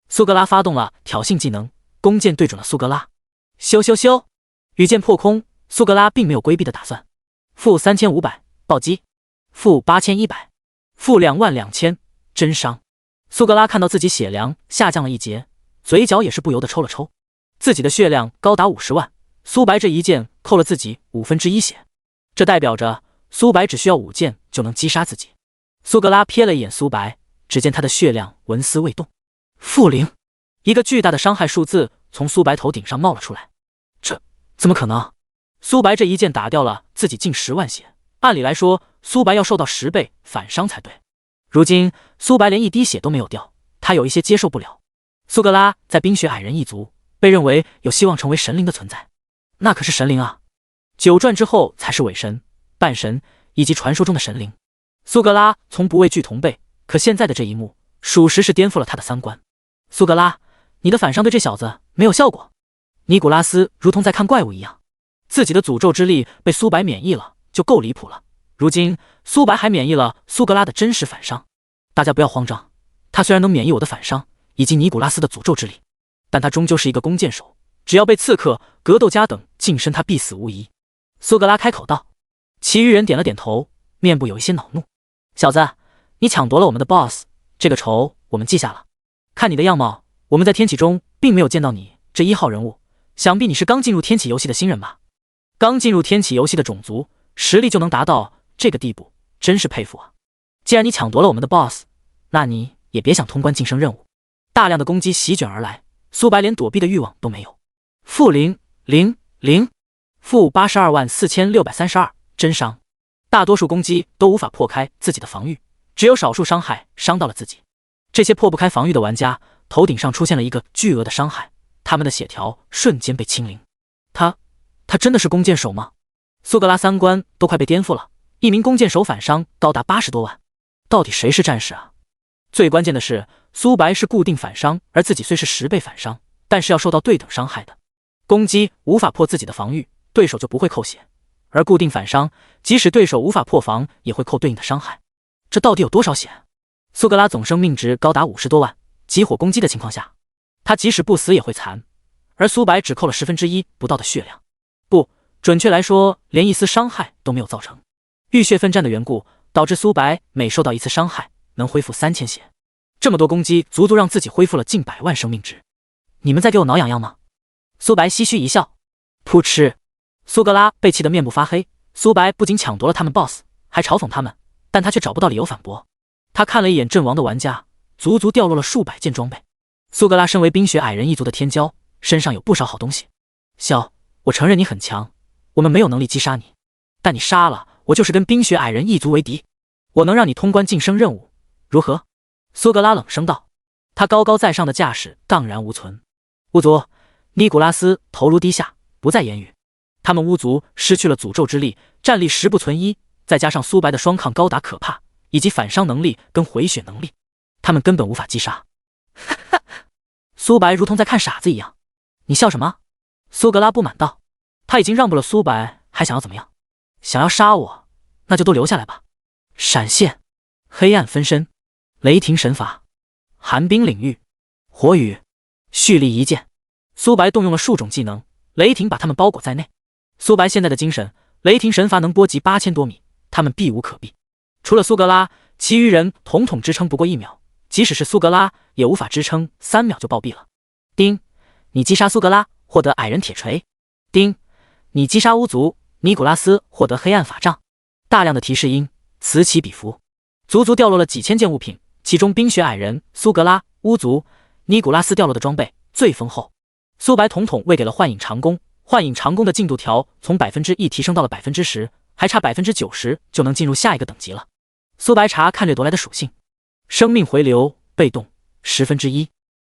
苏格拉发动了挑衅技能，弓箭对准了苏格拉。咻咻咻！羽箭破空，苏格拉并没有规避的打算。负3500，暴击。负8100，负22000，真伤。苏格拉看到自己血量下降了1截，嘴角也是不由得抽了抽。自己的血量高达50万，苏白这一剑扣了自己1/5血，这代表着苏白只需要5剑就能击杀自己。苏格拉瞥了一眼苏白，只见他的血量纹丝未动。负0，一个巨大的伤害数字从苏白头顶上冒了出来。这怎么可能？苏白这一剑打掉了自己近10万血。按理来说，苏白要受到10倍反伤才对。如今苏白连1滴血都没有掉，他有一些接受不了。苏格拉在冰雪矮人一族被认为有希望成为神灵的存在，那可是神灵啊！9转之后才是伪神、半神以及传说中的神灵。苏格拉从不畏惧同辈，可现在的这一幕，属实是颠覆了他的三观。苏格拉，你的反伤对这小子没有效果。尼古拉斯如同在看怪物一样，自己的诅咒之力被苏白免疫了。就够离谱了。如今苏白还免疫了苏格拉的真实反伤，大家不要慌张，他虽然能免疫我的反伤以及尼古拉斯的诅咒之力，但他终究是一个弓箭手，只要被刺客、格斗家等近身，他必死无疑。苏格拉开口道。其余人点了点头，面部有一些恼怒。小子，你抢夺了我们的 boss， 这个仇我们记下了。看你的样貌，我们在天启中并没有见到你这1号人物，想必你是刚进入天启游戏的新人吧？刚进入天启游戏的种族实力就能达到这个地步，真是佩服啊！既然你抢夺了我们的 boss， 那你也别想通关晋升任务。大量的攻击席卷而来，苏白连躲避的欲望都没有。负000，负824632，真伤。大多数攻击都无法破开自己的防御，只有少数伤害伤到了自己。这些破不开防御的玩家头顶上出现了一个巨额的伤害，他们的血条瞬间被清零。他真的是弓箭手吗？苏格拉三观都快被颠覆了，一名弓箭手反伤高达80多万，到底谁是战士啊？最关键的是，苏白是固定反伤，而自己虽是10倍反伤，但是要受到对等伤害的。攻击无法破自己的防御，对手就不会扣血，而固定反伤，即使对手无法破防，也会扣对应的伤害。这到底有多少血？苏格拉总生命值高达50多万，集火攻击的情况下，他即使不死也会残，而苏白只扣了1/10不到的血量，不。准确来说，连一丝伤害都没有造成。浴血奋战的缘故，导致苏白每受到一次伤害，能恢复3000血。这么多攻击，足足让自己恢复了近100万生命值。你们在给我挠痒痒吗？苏白唏嘘一笑。噗嗤！苏格拉被气得面部发黑。苏白不仅抢夺了他们 BOSS， 还嘲讽他们，但他却找不到理由反驳。他看了一眼阵亡的玩家，足足掉落了数百件装备。苏格拉身为冰雪矮人一族的天骄，身上有不少好东西。小，我承认你很强。我们没有能力击杀你，但你杀了我就是跟冰雪矮人一族为敌。我能让你通关晋升任务，如何？苏格拉冷声道。他高高在上的架势荡然无存。巫族，尼古拉斯头颅低下，不再言语。他们巫族失去了诅咒之力，战力10不存1，再加上苏白的双抗高达可怕，以及反伤能力跟回血能力，他们根本无法击杀。苏白如同在看傻子一样。你笑什么？苏格拉不满道。他已经让步了苏白，还想要怎么样？想要杀我，那就都留下来吧。闪现，黑暗分身，雷霆神罚，寒冰领域，火雨，蓄力一剑。苏白动用了数种技能，雷霆把他们包裹在内。苏白现在的精神，雷霆神罚能波及8000多米，他们避无可避。除了苏格拉，其余人统统支撑不过1秒，即使是苏格拉，也无法支撑3秒就暴毙了。丁，你击杀苏格拉，获得矮人铁锤。丁，你击杀巫族尼古拉斯，获得黑暗法杖。大量的提示音此起彼伏。足足掉落了几千件物品，其中冰雪矮人、苏格拉、巫族、尼古拉斯掉落的装备最丰厚。苏白统统喂给了幻影长弓，幻影长弓的进度条从1%提升到了10%，还差90%就能进入下一个等级了。苏白查看掠夺来的属性：生命回流被动1/10，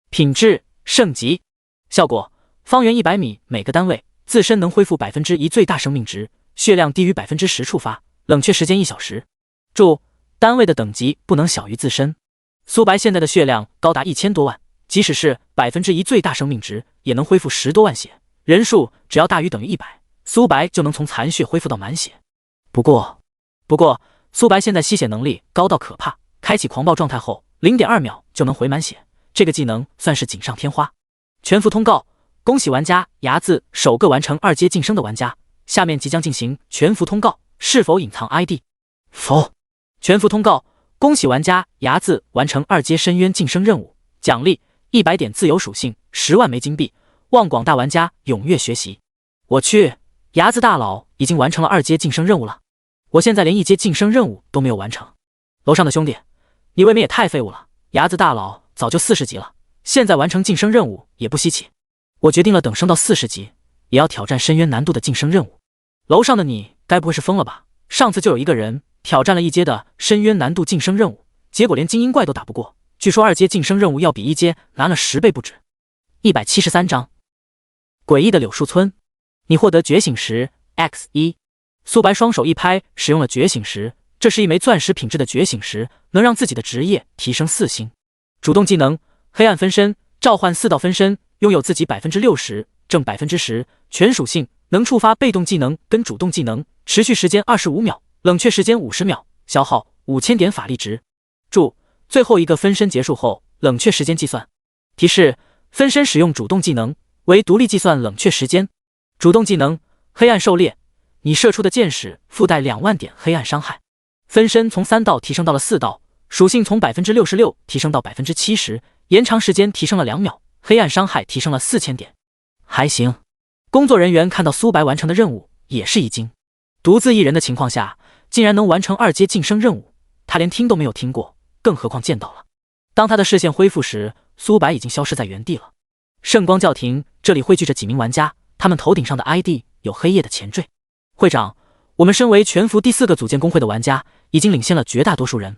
品质圣级，效果方圆100米每个单位自身能恢复1%最大生命值，血量低于10%触发，冷却时间1小时。注：单位的等级不能小于自身。苏白现在的血量高达1000多万，即使是1%最大生命值，也能恢复10多万血。人数只要大于等于100，苏白就能从残血恢复到满血。不过，苏白现在吸血能力高到可怕，开启狂暴状态后 0.2 秒就能回满血，这个技能算是锦上添花。全服通告：恭喜玩家牙字首个完成2阶晋升的玩家，下面即将进行全服通告，是否隐藏 ID？ 否。全服通告：恭喜玩家牙字完成2阶深渊晋升任务，奖励100点自由属性，10万枚金币，望广大玩家踊跃学习。我去，牙字大佬已经完成了2阶晋升任务了，我现在连1阶晋升任务都没有完成。楼上的兄弟，你未免也太废物了，牙字大佬早就40级了，现在完成晋升任务也不稀奇。我决定了，等升到40级，也要挑战深渊难度的晋升任务。楼上的你该不会是疯了吧？上次就有一个人挑战了1阶的深渊难度晋升任务，结果连精英怪都打不过，据说2阶晋升任务要比1阶难了10倍不止。173章诡异的柳树村，你获得觉醒石 X1。 苏白双手一拍，使用了觉醒石，这是一枚钻石品质的觉醒石，能让自己的职业提升4星。主动技能：黑暗分身，召唤4道分身，拥有自己60%正10%全属性，能触发被动技能跟主动技能，持续时间25秒，冷却时间50秒，消耗5000点法力值。注：最后一个分身结束后，冷却时间计算。提示：分身使用主动技能为独立计算冷却时间。主动技能：黑暗狩猎，你射出的箭矢附带2万点黑暗伤害。分身从3道提升到了4道，属性从66%提升到70%，延长时间提升了2秒，黑暗伤害提升了4000点，还行。工作人员看到苏白完成的任务也是一惊，独自一人的情况下竟然能完成2阶晋升任务，他连听都没有听过，更何况见到了。当他的视线恢复时，苏白已经消失在原地了。圣光教廷，这里汇聚着几名玩家，他们头顶上的 ID 有黑夜的前缀。会长，我们身为全服第4个组建工会的玩家，已经领先了绝大多数人。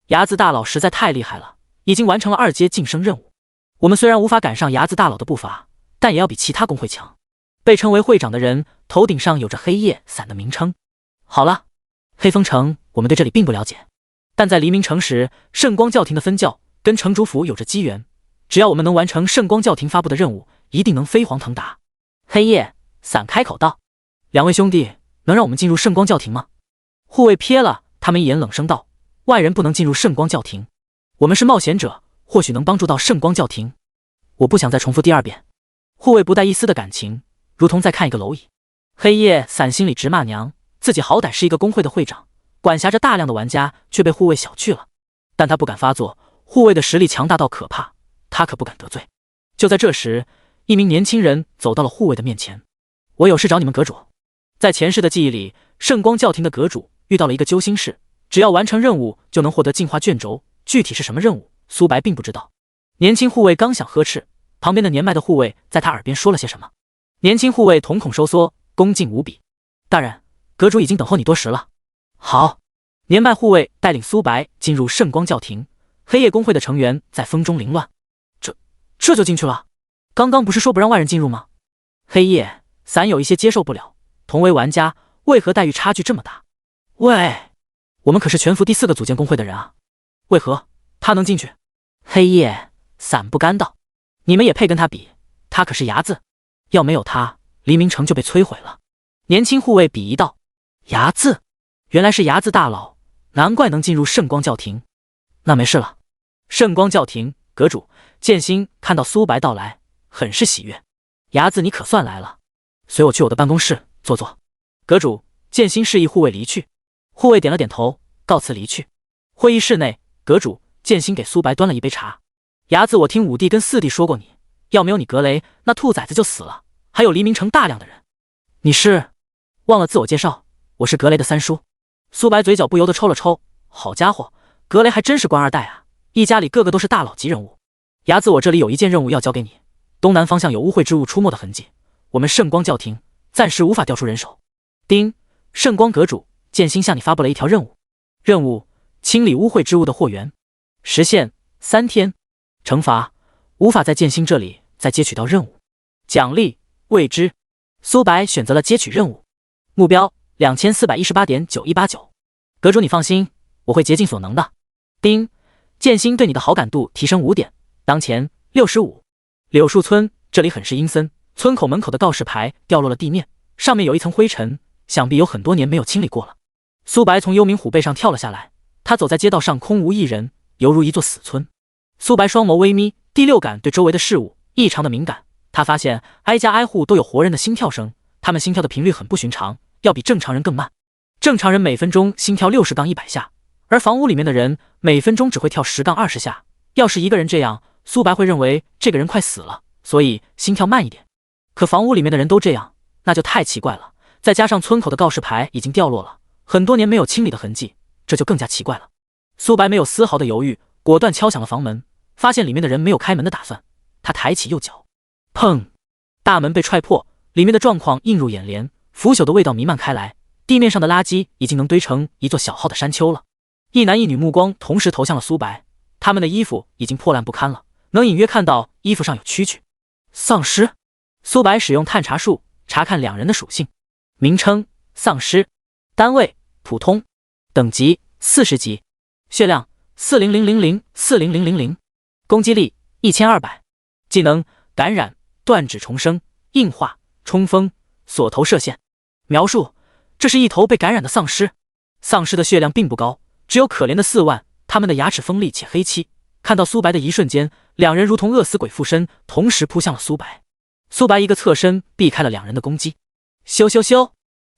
牙子大佬实在太厉害了，已经完成了2阶晋升任务。我们虽然无法赶上牙子大佬的步伐，但也要比其他工会强。被称为会长的人头顶上有着黑夜伞的名称。好了，黑风城我们对这里并不了解，但在黎明城时，圣光教廷的分教跟城主府有着机缘，只要我们能完成圣光教廷发布的任务，一定能飞黄腾达。黑夜伞开口道：两位兄弟，能让我们进入圣光教廷吗？护卫瞥了他们一眼，冷声道：外人不能进入圣光教廷，我们是冒险者，或许能帮助到圣光教廷。我不想再重复第2遍。护卫不带一丝的感情，如同在看一个蝼蚁。黑夜伞心里直骂娘，自己好歹是一个工会的会长，管辖着大量的玩家，却被护卫小觑了。但他不敢发作，护卫的实力强大到可怕，他可不敢得罪。就在这时，一名年轻人走到了护卫的面前。我有事找你们阁主。在前世的记忆里，圣光教廷的阁主遇到了一个揪心事，只要完成任务就能获得进化卷轴，具体是什么任务，苏白并不知道。年轻护卫刚想呵斥，旁边的年迈的护卫在他耳边说了些什么。年轻护卫瞳孔收缩，恭敬无比。大人，阁主已经等候你多时了。好。年迈护卫带领苏白进入圣光教廷，黑夜工会的成员在风中凌乱。这就进去了？刚刚不是说不让外人进入吗？黑夜伞有一些接受不了，同为玩家，为何待遇差距这么大？喂，我们可是全服第4个组建工会的人啊，为何他能进去？黑夜伞不甘道：你们也配跟他比？他可是牙字，要没有他，黎明城就被摧毁了。年轻护卫鄙夷道：牙字，原来是牙字大佬，难怪能进入圣光教廷。那没事了。圣光教廷阁主剑心看到苏白到来，很是喜悦。牙字，你可算来了，随我去我的办公室坐坐。阁主剑心示意护卫离去，护卫点了点头，告辞离去。会议室内，阁主剑心给苏白端了一杯茶。牙字，我听5弟跟4弟说过你，要没有你格雷，那兔崽子就死了，还有黎明城大量的人。你是？忘了自我介绍，我是格雷的三叔。苏白嘴角不由得抽了抽，好家伙，格雷还真是官二代啊，一家里个个都是大佬级人物。伢子，我这里有一件任务要交给你，东南方向有污秽之物出没的痕迹，我们圣光教廷暂时无法调出人手。丁，圣光阁主，剑心向你发布了一条任务，任务：清理污秽之物的货源，时限3天，惩罚：无法在剑心这里再接取到任务，奖励：未知。苏白选择了接取任务，目标2418.9189。阁主你放心，我会竭尽所能的。丁，剑心对你的好感度提升5点，当前65。柳树村这里很是阴森，村口门口的告示牌掉落了地面，上面有一层灰尘，想必有很多年没有清理过了。苏白从幽冥虎背上跳了下来，他走在街道上，空无一人，犹如一座死村。苏白双眸微眯，第六感对周围的事物异常的敏感，他发现挨家挨户都有活人的心跳声，他们心跳的频率很不寻常，要比正常人更慢。正常人每分钟心跳60-100下，而房屋里面的人每分钟只会跳10-20下。要是一个人这样，苏白会认为这个人快死了，所以心跳慢一点。可房屋里面的人都这样，那就太奇怪了。再加上村口的告示牌已经掉落了，很多年没有清理的痕迹，这就更加奇怪了。苏白没有丝毫的犹豫，果断敲响了房门，发现里面的人没有开门的打算，他抬起右脚，砰！大门被踹破，里面的状况映入眼帘，腐朽的味道弥漫开来，地面上的垃圾已经能堆成一座小号的山丘了。一男一女目光同时投向了苏白，他们的衣服已经破烂不堪了，能隐约看到衣服上有蛐蛐。丧尸。苏白使用探查术查看两人的属性，名称：丧尸，单位：普通，等级：40级，血量40000，40000，攻击力1200，技能：感染、断指重生、硬化、冲锋、锁头射线。描述：这是一头被感染的丧尸，丧尸的血量并不高，只有可怜的4万，他们的牙齿锋利且黑漆。看到苏白的一瞬间，两人如同饿死鬼附身，同时扑向了苏白。苏白一个侧身避开了两人的攻击，咻咻咻，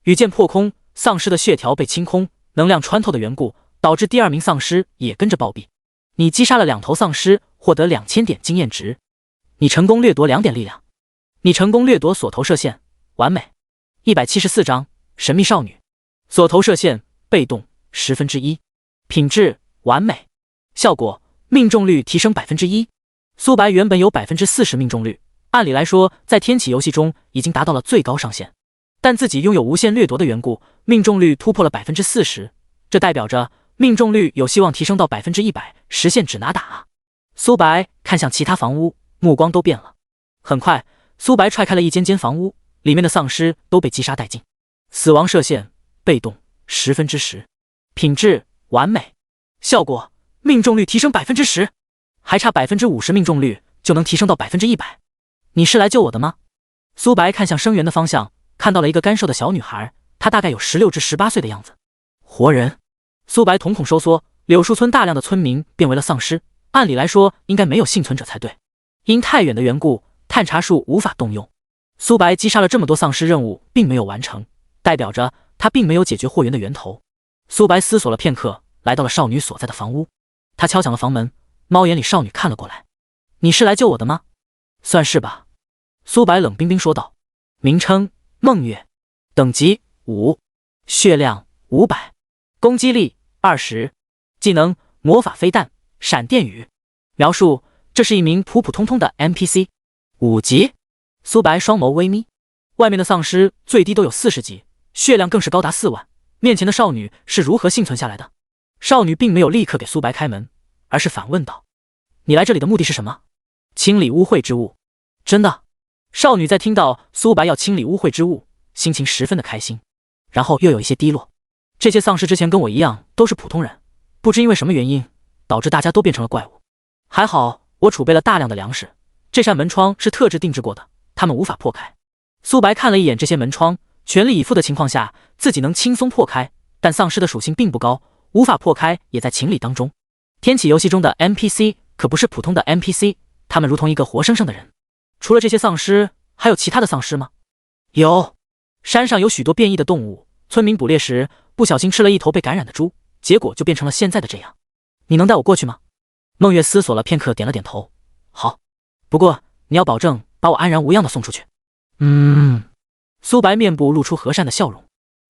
羽箭破空，丧尸的血条被清空，能量穿透的缘故导致第二名丧尸也跟着暴毙。你击杀了2头丧尸，获得2000点经验值。你成功掠夺2点力量。你成功掠夺锁头射线，完美。174章神秘少女，锁头射线被动1/10，品质完美，效果命中率提升1%。苏白原本有40%命中率，按理来说在天启游戏中已经达到了最高上限，但自己拥有无限掠夺的缘故，命中率突破了40%，这代表着命中率有希望提升到100%，实现指拿打啊！苏白看向其他房屋，目光都变了。很快，苏白踹开了一间间房屋，里面的丧尸都被击杀殆尽。死亡射线被动10%，品质完美，效果命中率提升10%，还差50%命中率就能提升到100%。你是来救我的吗？苏白看向声源的方向，看到了一个干瘦的小女孩，她大概有16至18岁的样子。活人。苏白瞳孔收缩，柳树村大量的村民变为了丧尸，按理来说应该没有幸存者才对。因太远的缘故，探查术无法动用。苏白击杀了这么多丧尸，任务并没有完成，代表着他并没有解决货源的源头。苏白思索了片刻，来到了少女所在的房屋，他敲响了房门，猫眼里少女看了过来。你是来救我的吗？算是吧。苏白冷冰冰说道。名称：梦月，等级5，血量500，攻击力20，技能：魔法飞弹、闪电雨。描述：这是一名普普通通的 NPC， 5级。苏白双眸微眯，外面的丧尸最低都有40级，血量更是高达4万，面前的少女是如何幸存下来的？少女并没有立刻给苏白开门，而是反问道：你来这里的目的是什么？清理污秽之物。真的？少女在听到苏白要清理污秽之物，心情十分的开心，然后又有一些低落。这些丧尸之前跟我一样都是普通人，不知因为什么原因导致大家都变成了怪物。还好我储备了大量的粮食，这扇门窗是特制定制过的，他们无法破开。苏白看了一眼这些门窗，全力以赴的情况下自己能轻松破开，但丧尸的属性并不高，无法破开也在情理当中。天启游戏中的 NPC 可不是普通的 NPC， 他们如同一个活生生的人。除了这些丧尸，还有其他的丧尸吗？有，山上有许多变异的动物，村民捕猎时不小心吃了一头被感染的猪，结果就变成了现在的这样。你能带我过去吗？梦月思索了片刻，点了点头。好，不过你要保证把我安然无恙的送出去。苏白面部露出和善的笑容。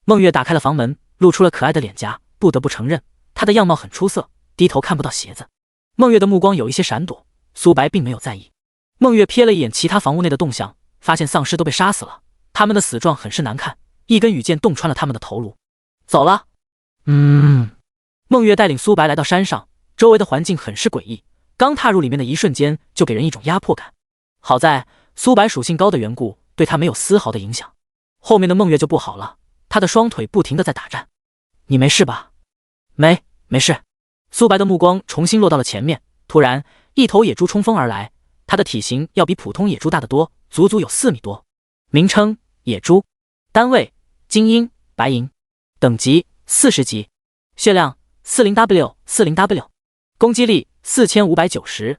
梦月打开了房门，露出了可爱的脸颊，不得不承认她的样貌很出色，低头看不到鞋子。孟月的目光有一些闪躲，苏白并没有在意。孟月瞥了一眼其他房屋内的动向，发现丧尸都被杀死了，他们的死状很是难看，一根羽箭洞穿了他们的头颅。走了。孟月带领苏白来到山上，周围的环境很是诡异，刚踏入里面的一瞬间就给人一种压迫感。好在苏白属性高的缘故，对他没有丝毫的影响。后面的孟月就不好了，他的双腿不停地在打颤。你没事吧？没事。苏白的目光重新落到了前面，突然一头野猪冲锋而来，它的体型要比普通野猪大得多，足足有4米多。名称：野猪，单位：精英白银，等级40级，血量 40W， 攻击力4590，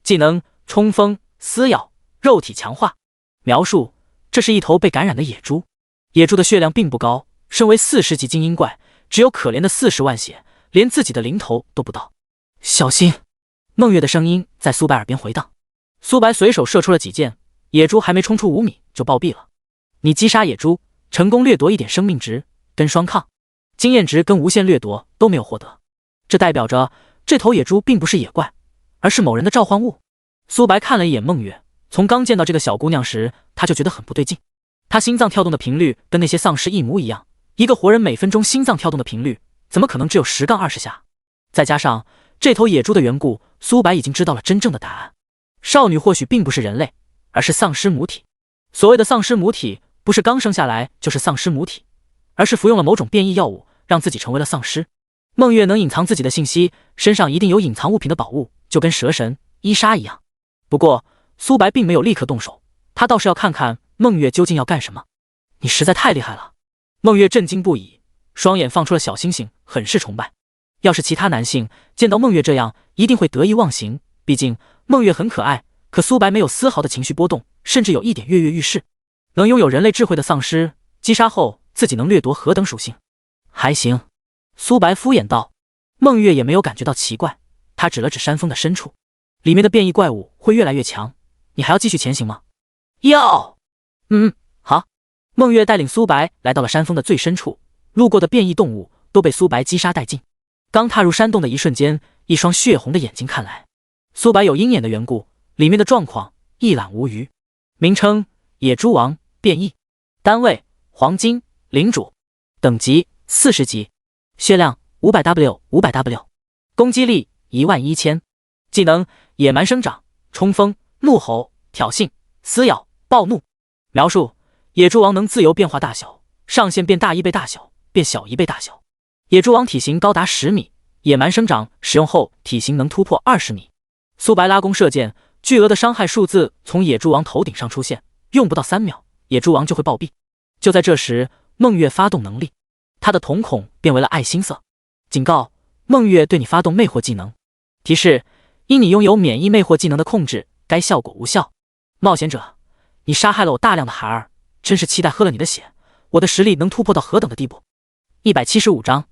技能：冲锋、撕咬、肉体强化。描述：这是一头被感染的野猪，野猪的血量并不高，身为40级精英怪，只有可怜的40万血，连自己的零头都不到。小心！孟月的声音在苏白耳边回荡。苏白随手射出了几箭，野猪还没冲出5米就暴毙了。你击杀野猪，成功掠夺1点生命值跟双抗，经验值跟无限掠夺都没有获得，这代表着这头野猪并不是野怪，而是某人的召唤物。苏白看了一眼孟月，从刚见到这个小姑娘时，他就觉得很不对劲。她心脏跳动的频率跟那些丧尸一模一样，一个活人每分钟心脏跳动的频率怎么可能只有10-20下？再加上这头野猪的缘故，苏白已经知道了真正的答案。少女或许并不是人类，而是丧尸母体。所谓的丧尸母体，不是刚生下来就是丧尸母体，而是服用了某种变异药物，让自己成为了丧尸。孟月能隐藏自己的信息，身上一定有隐藏物品的宝物，就跟蛇神、伊莎一样。不过苏白并没有立刻动手，他倒是要看看孟月究竟要干什么。你实在太厉害了！孟月震惊不已，双眼放出了小星星，很是崇拜。要是其他男性见到孟月这样，一定会得意忘形，毕竟孟月很可爱。可苏白没有丝毫的情绪波动，甚至有一点跃跃欲试。能拥有人类智慧的丧尸，击杀后自己能掠夺何等属性？还行。苏白敷衍道。孟月也没有感觉到奇怪，他指了指山峰的深处，里面的变异怪物会越来越强，你还要继续前行吗？要。好。孟月带领苏白来到了山峰的最深处，路过的变异动物都被苏白击杀殆尽。刚踏入山洞的一瞬间，一双血红的眼睛看来。苏白有鹰眼的缘故，里面的状况一览无余。名称：野猪王变异，单位：黄金领主，等级40级，血量500W，攻击力11000，技能：野蛮生长、冲锋、怒吼、挑衅、撕咬、暴怒。描述：野猪王能自由变化大小，上限变大1倍大小，变小1倍大小。野猪王体型高达10米，野蛮生长使用后体型能突破20米。苏白拉弓射箭，巨额的伤害数字从野猪王头顶上出现，用不到3秒，野猪王就会暴毙。就在这时，孟月发动能力，他的瞳孔变为了爱心色。警告：孟月对你发动魅惑技能。提示：因你拥有免疫魅惑技能的控制，该效果无效。冒险者，你杀害了我大量的孩儿，真是期待喝了你的血，我的实力能突破到何等的地步。175章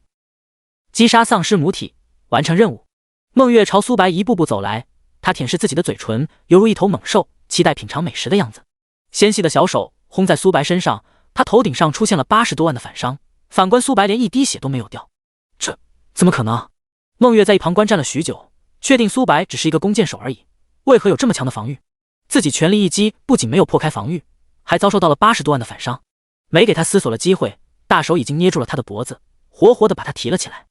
击杀丧尸母体，完成任务。孟月朝苏白一步步走来，他舔舐自己的嘴唇，犹如一头猛兽，期待品尝美食的样子。纤细的小手轰在苏白身上，他头顶上出现了80多万的反伤，反观苏白连一滴血都没有掉。这怎么可能？孟月在一旁观战了许久，确定苏白只是一个弓箭手而已，为何有这么强的防御？自己全力一击，不仅没有破开防御，还遭受到了80多万的反伤。没给他思索的机会，大手已经捏住了他的脖子，活活的把他提了起来。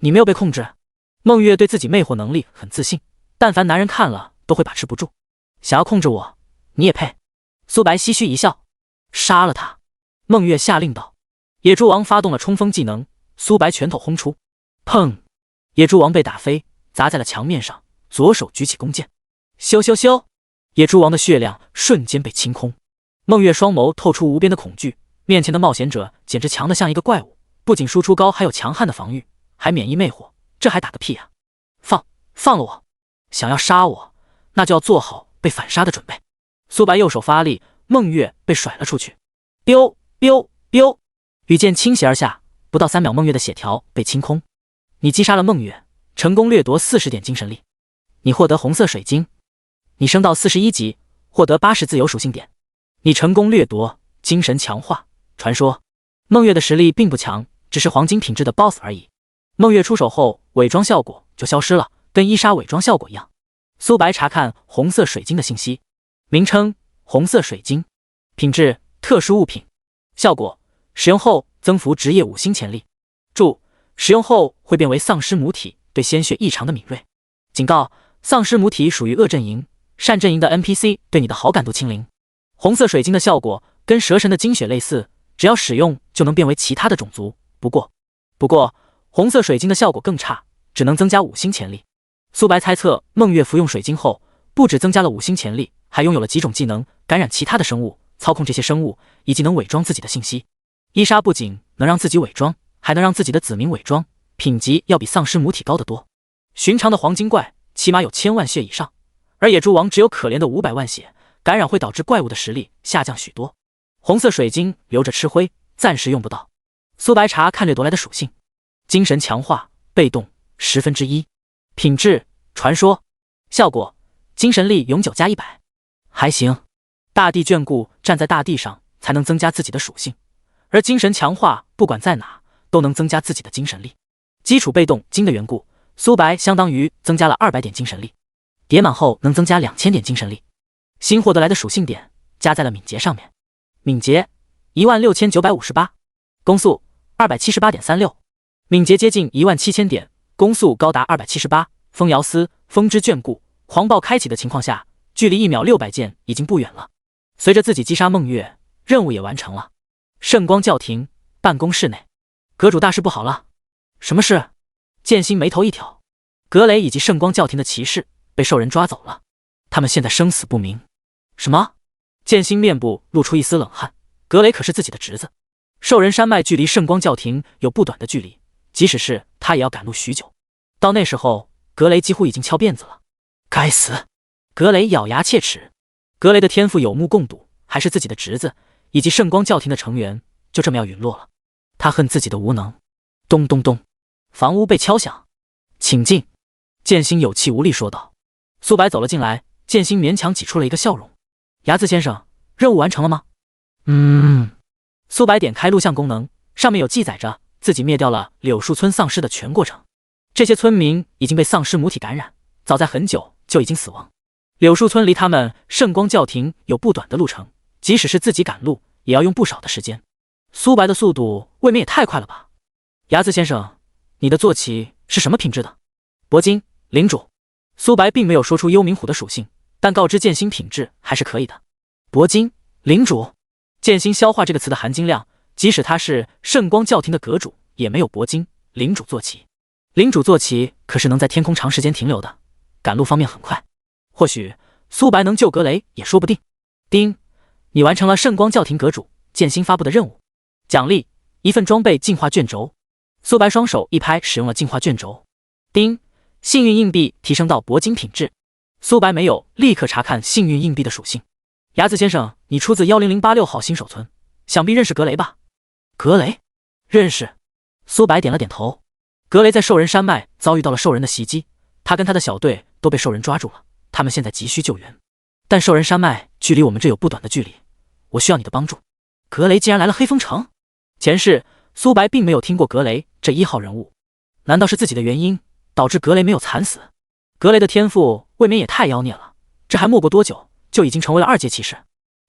你没有被控制。孟月对自己魅惑能力很自信，但凡男人看了都会把持不住。想要控制我，你也配？苏白唏嘘一笑，杀了他。孟月下令道。野猪王发动了冲锋技能，苏白拳头轰出，砰！野猪王被打飞，砸在了墙面上，左手举起弓箭，咻咻咻！野猪王的血量瞬间被清空。孟月双眸透出无边的恐惧，面前的冒险者简直强得像一个怪物，不仅输出高，还有强悍的防御，还免疫魅惑，这还打个屁啊！放了我！想要杀我，那就要做好被反杀的准备。苏白右手发力，孟月被甩了出去。biu biu biu，羽箭倾泻而下，不到3秒，孟月的血条被清空。你击杀了孟月，成功掠夺40点精神力，你获得红色水晶。你升到41级，获得80自由属性点。你成功掠夺精神强化传说。孟月的实力并不强，只是黄金品质的 BOSS 而已。梦月出手后，伪装效果就消失了，跟伊莎伪装效果一样。苏白查看红色水晶的信息，名称：红色水晶，品质：特殊物品，效果：使用后增幅职业5星潜力。注：使用后会变为丧尸母体，对鲜血异常的敏锐。警告：丧尸母体属于恶阵营，善阵营的 NPC 对你的好感度清零。红色水晶的效果跟蛇神的精血类似，只要使用就能变为其他的种族。不过，红色水晶的效果更差，只能增加5星潜力。苏白猜测，梦月服用水晶后，不只增加了5星潜力，还拥有了几种技能，感染其他的生物，操控这些生物，以及能伪装自己的信息。伊莎不仅能让自己伪装，还能让自己的子民伪装，品级要比丧尸母体高得多。寻常的黄金怪起码有1000万血以上，而野猪王只有可怜的500万血，感染会导致怪物的实力下降许多。红色水晶留着吃灰，暂时用不到。苏白查看掠夺来的属性：精神强化，被动1/10，品质传说，效果精神力永久加100，还行。大地眷顾，站在大地上才能增加自己的属性，而精神强化不管在哪都能增加自己的精神力。基础被动金的缘故，苏白相当于增加了200点精神力，叠满后能增加2000点精神力。新获得来的属性点加在了敏捷上面，敏捷16958，攻速278.36，敏捷接近17000点，攻速高达278。风摇丝，风之眷顾，狂暴开启的情况下，距离1秒600剑已经不远了。随着自己击杀梦月，任务也完成了。圣光教廷办公室内，阁主大事不好了！什么事？剑心眉头一挑，格雷以及圣光教廷的骑士被兽人抓走了，他们现在生死不明。什么？剑心面部露出一丝冷汗。格雷可是自己的侄子，兽人山脉距离圣光教廷有不短的距离，即使是他也要赶路许久。到那时候，格雷几乎已经翘辫子了。该死！格雷咬牙切齿。格雷的天赋有目共睹，还是自己的侄子以及圣光教廷的成员，就这么要陨落了。他恨自己的无能。咚咚咚，房屋被敲响。请进。剑心有气无力说道。苏白走了进来，剑心勉强挤出了一个笑容。牙子先生，任务完成了吗？苏白点开录像功能，上面有记载着自己灭掉了柳树村丧尸的全过程。这些村民已经被丧尸母体感染，早在很久就已经死亡。柳树村离他们圣光教廷有不短的路程，即使是自己赶路，也要用不少的时间。苏白的速度未免也太快了吧！牙子先生，你的坐骑是什么品质的？铂金领主。苏白并没有说出幽冥虎的属性，但告知剑心品质还是可以的。铂金领主。剑心消化这个词的含金量，即使他是圣光教廷的阁主，也没有铂金领主坐骑。领主坐骑可是能在天空长时间停留的，赶路方面很快。或许苏白能救格雷也说不定。丁，你完成了圣光教廷阁主剑心发布的任务，奖励1份装备进化卷轴。苏白双手一拍，使用了进化卷轴。丁，幸运硬币提升到铂金品质。苏白没有立刻查看幸运硬币的属性。牙子先生，你出自10086号新手村，想必认识格雷吧？格雷？认识。苏白点了点头。格雷在兽人山脉遭遇到了兽人的袭击，他跟他的小队都被兽人抓住了，他们现在急需救援。但兽人山脉距离我们这有不短的距离，我需要你的帮助。格雷竟然来了黑风城！前世苏白并没有听过格雷这1号人物，难道是自己的原因导致格雷没有惨死？格雷的天赋未免也太妖孽了，这还没过多久就已经成为了2阶骑士。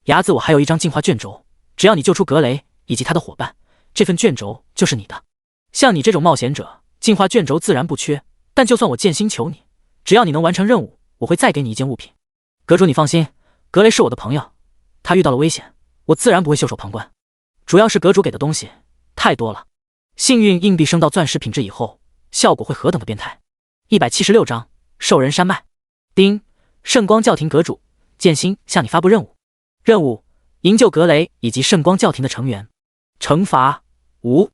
牙子，我还有一张进化卷轴，只要你救出格雷以及他的伙伴，这份卷轴就是你的。像你这种冒险者，进化卷轴自然不缺，但就算我剑心求你，只要你能完成任务，我会再给你一件物品。阁主你放心，格雷是我的朋友，他遇到了危险，我自然不会袖手旁观。主要是阁主给的东西太多了。幸运硬币升到钻石品质以后，效果会何等的变态！176章兽人山脉。丁，圣光教廷阁主剑心向你发布任务。任务：营救格雷以及圣光教廷的成员。惩罚无。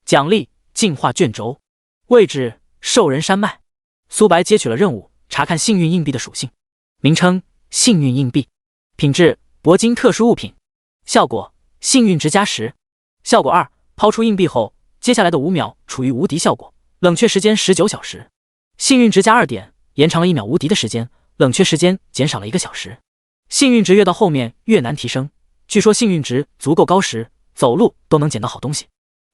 奖励进化卷轴。位置：兽人山脉。苏白接取了任务，查看幸运硬币的属性。名称：幸运硬币。品质：铂金特殊物品。效果：幸运值加10。效果2：抛出硬币后，接下来的5秒处于无敌效果，冷却时间19小时。幸运值加2点，延长了1秒无敌的时间，冷却时间减少了1个小时。幸运值越到后面越难提升，据说幸运值足够高时，走路都能捡到好东西。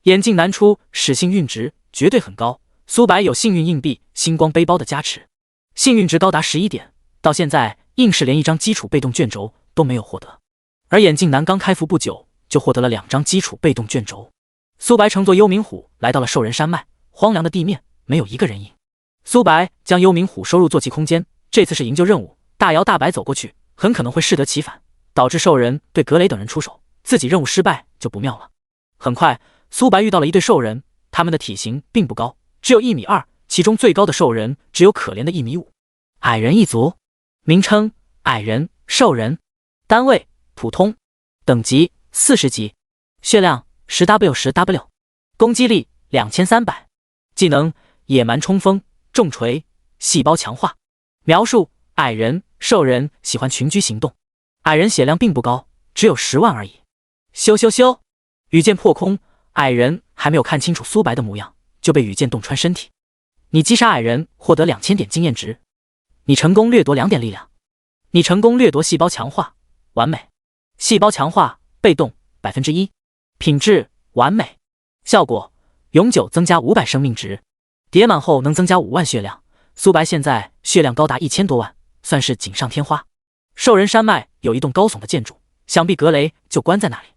眼镜难出使幸运值绝对很高，苏白有幸运硬币、星光背包的加持，幸运值高达11点，到现在硬是连一张基础被动卷轴都没有获得。而眼镜男刚开服不久，就获得了2张基础被动卷轴。苏白乘坐幽冥虎来到了兽人山脉，荒凉的地面没有一个人影。苏白将幽冥虎收入坐骑空间，这次是营救任务，大摇大摆走过去，很可能会适得其反，导致兽人对格雷等人出手，自己任务失败就不妙了。很快，苏白遇到了一对兽人，他们的体型并不高，只有1.2米，其中最高的兽人只有可怜的1.5米。矮人一族，名称矮人、兽人，单位普通，等级40级，血量 10W10W， 攻击力2300，技能野蛮冲锋、重锤、细胞强化。描述：矮人、兽人喜欢群居行动，矮人血量并不高，只有10万而已。咻咻咻，羽箭破空，矮人还没有看清楚苏白的模样，就被羽箭洞穿身体。你击杀矮人，获得2000点经验值。你成功掠夺2点力量。你成功掠夺细胞强化，完美。细胞强化被动 1%， 品质完美。效果：永久增加500生命值，叠满后能增加5万血量。苏白现在血量高达1000多万，算是锦上添花。兽人山脉有一栋高耸的建筑，想必格雷就关在那里。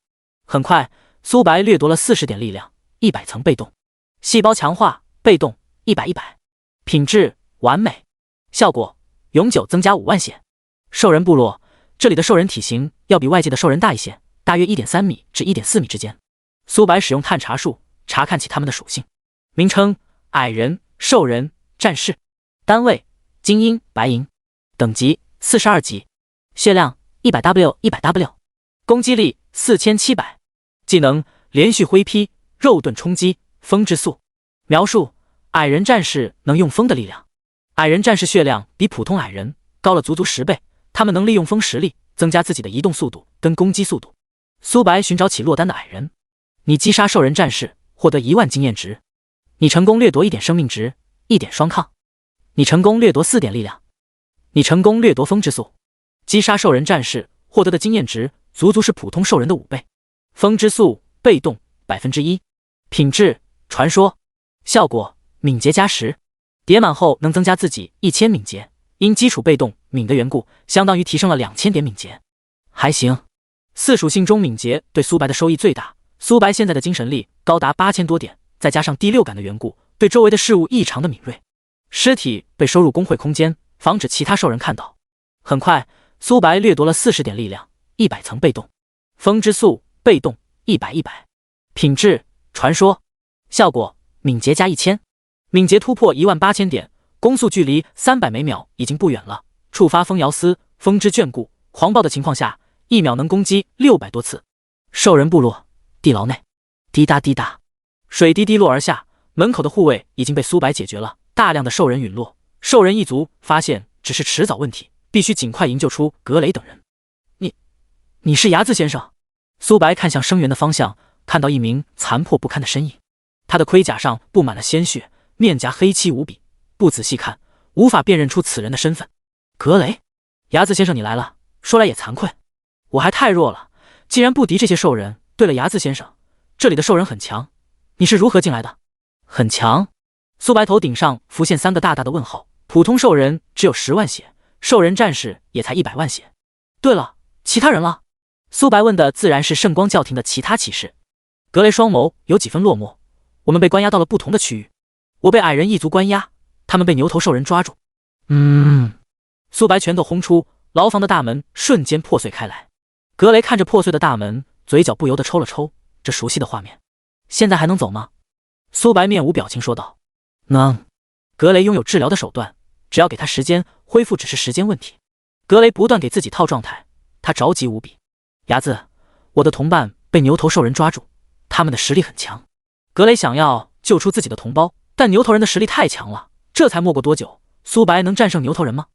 很快，苏白掠夺了40点力量，100层被动。细胞强化被动100，品质完美。效果：永久增加5万血。兽人部落，这里的兽人体型要比外界的兽人大一些，大约 1.3米至 1.4米之间。苏白使用探查术查看起他们的属性。名称：矮人、兽人、战士，单位精英白银，等级42级，血量 100W， 攻击力4700，技能连续挥劈、肉盾冲击、风之速。描述：矮人战士能用风的力量。矮人战士血量比普通矮人高了足足10倍，他们能利用风实力增加自己的移动速度跟攻击速度。苏白寻找起落单的矮人。你击杀兽人战士，获得1万经验值。你成功掠夺1点生命值，1点双抗。你成功掠夺4点力量。你成功掠夺风之速。击杀兽人战士获得的经验值足足是普通兽人的5倍。风之速被动 1%， 品质传说。效果：敏捷加10，叠满后能增加自己1000敏捷，因基础被动敏的缘故，相当于提升了2000点敏捷。还行。4属性中敏捷对苏白的收益最大，苏白现在的精神力高达8000多点，再加上第六感的缘故，对周围的事物异常的敏锐。尸体被收入工会空间，防止其他兽人看到。很快，苏白掠夺了40点力量，100层被动。风之速被动100，品质传说。效果：敏捷加1000，敏捷突破18000点，攻速距离300每秒已经不远了。触发风摇丝、风之眷顾、狂暴的情况下，1秒能攻击600多次。兽人部落地牢内，滴答滴答，水滴滴落而下，门口的护卫已经被苏白解决了，大量的兽人陨落。兽人一族发现只是迟早问题，必须尽快营救出格雷等人。你是牙子先生？苏白看向声源的方向，看到一名残破不堪的身影，他的盔甲上布满了鲜血，面颊黑漆无比，不仔细看无法辨认出此人的身份。格雷，牙子先生你来了，说来也惭愧，我还太弱了，竟然不敌这些兽人。对了，牙子先生，这里的兽人很强，你是如何进来的？很强？苏白头顶上浮现3个大大的问号。普通兽人只有10万血，兽人战士也才100万血。对了，其他人了？苏白问的自然是圣光教廷的其他骑士。格雷双眸有几分落寞。我们被关押到了不同的区域，我被矮人一族关押，他们被牛头兽人抓住。苏白拳头轰出，牢房的大门瞬间破碎开来。格雷看着破碎的大门，嘴角不由得抽了抽，这熟悉的画面。现在还能走吗？苏白面无表情说道。能。格雷拥有治疗的手段，只要给他时间，恢复只是时间问题。格雷不断给自己套状态，他着急无比。牙子，我的同伴被牛头兽人抓住，他们的实力很强。格雷想要救出自己的同胞，但牛头人的实力太强了，这才没过多久，苏白能战胜牛头人吗？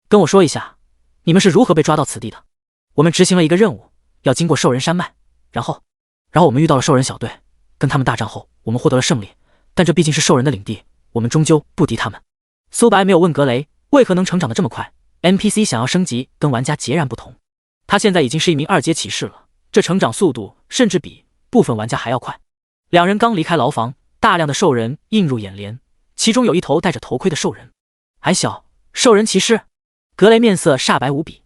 跟我说一下，你们是如何被抓到此地的？我们执行了一个任务，要经过兽人山脉，然后我们遇到了兽人小队，跟他们大战后，我们获得了胜利，但这毕竟是兽人的领地，我们终究不敌他们。苏白没有问格雷为何能成长得这么快， NPC 想要升级跟玩家截然不同，他现在已经是一名2阶骑士了，这成长速度甚至比部分玩家还要快。两人刚离开牢房，大量的兽人映入眼帘，其中有一头戴着头盔的兽人。矮小兽人骑士，格雷面色煞白无比。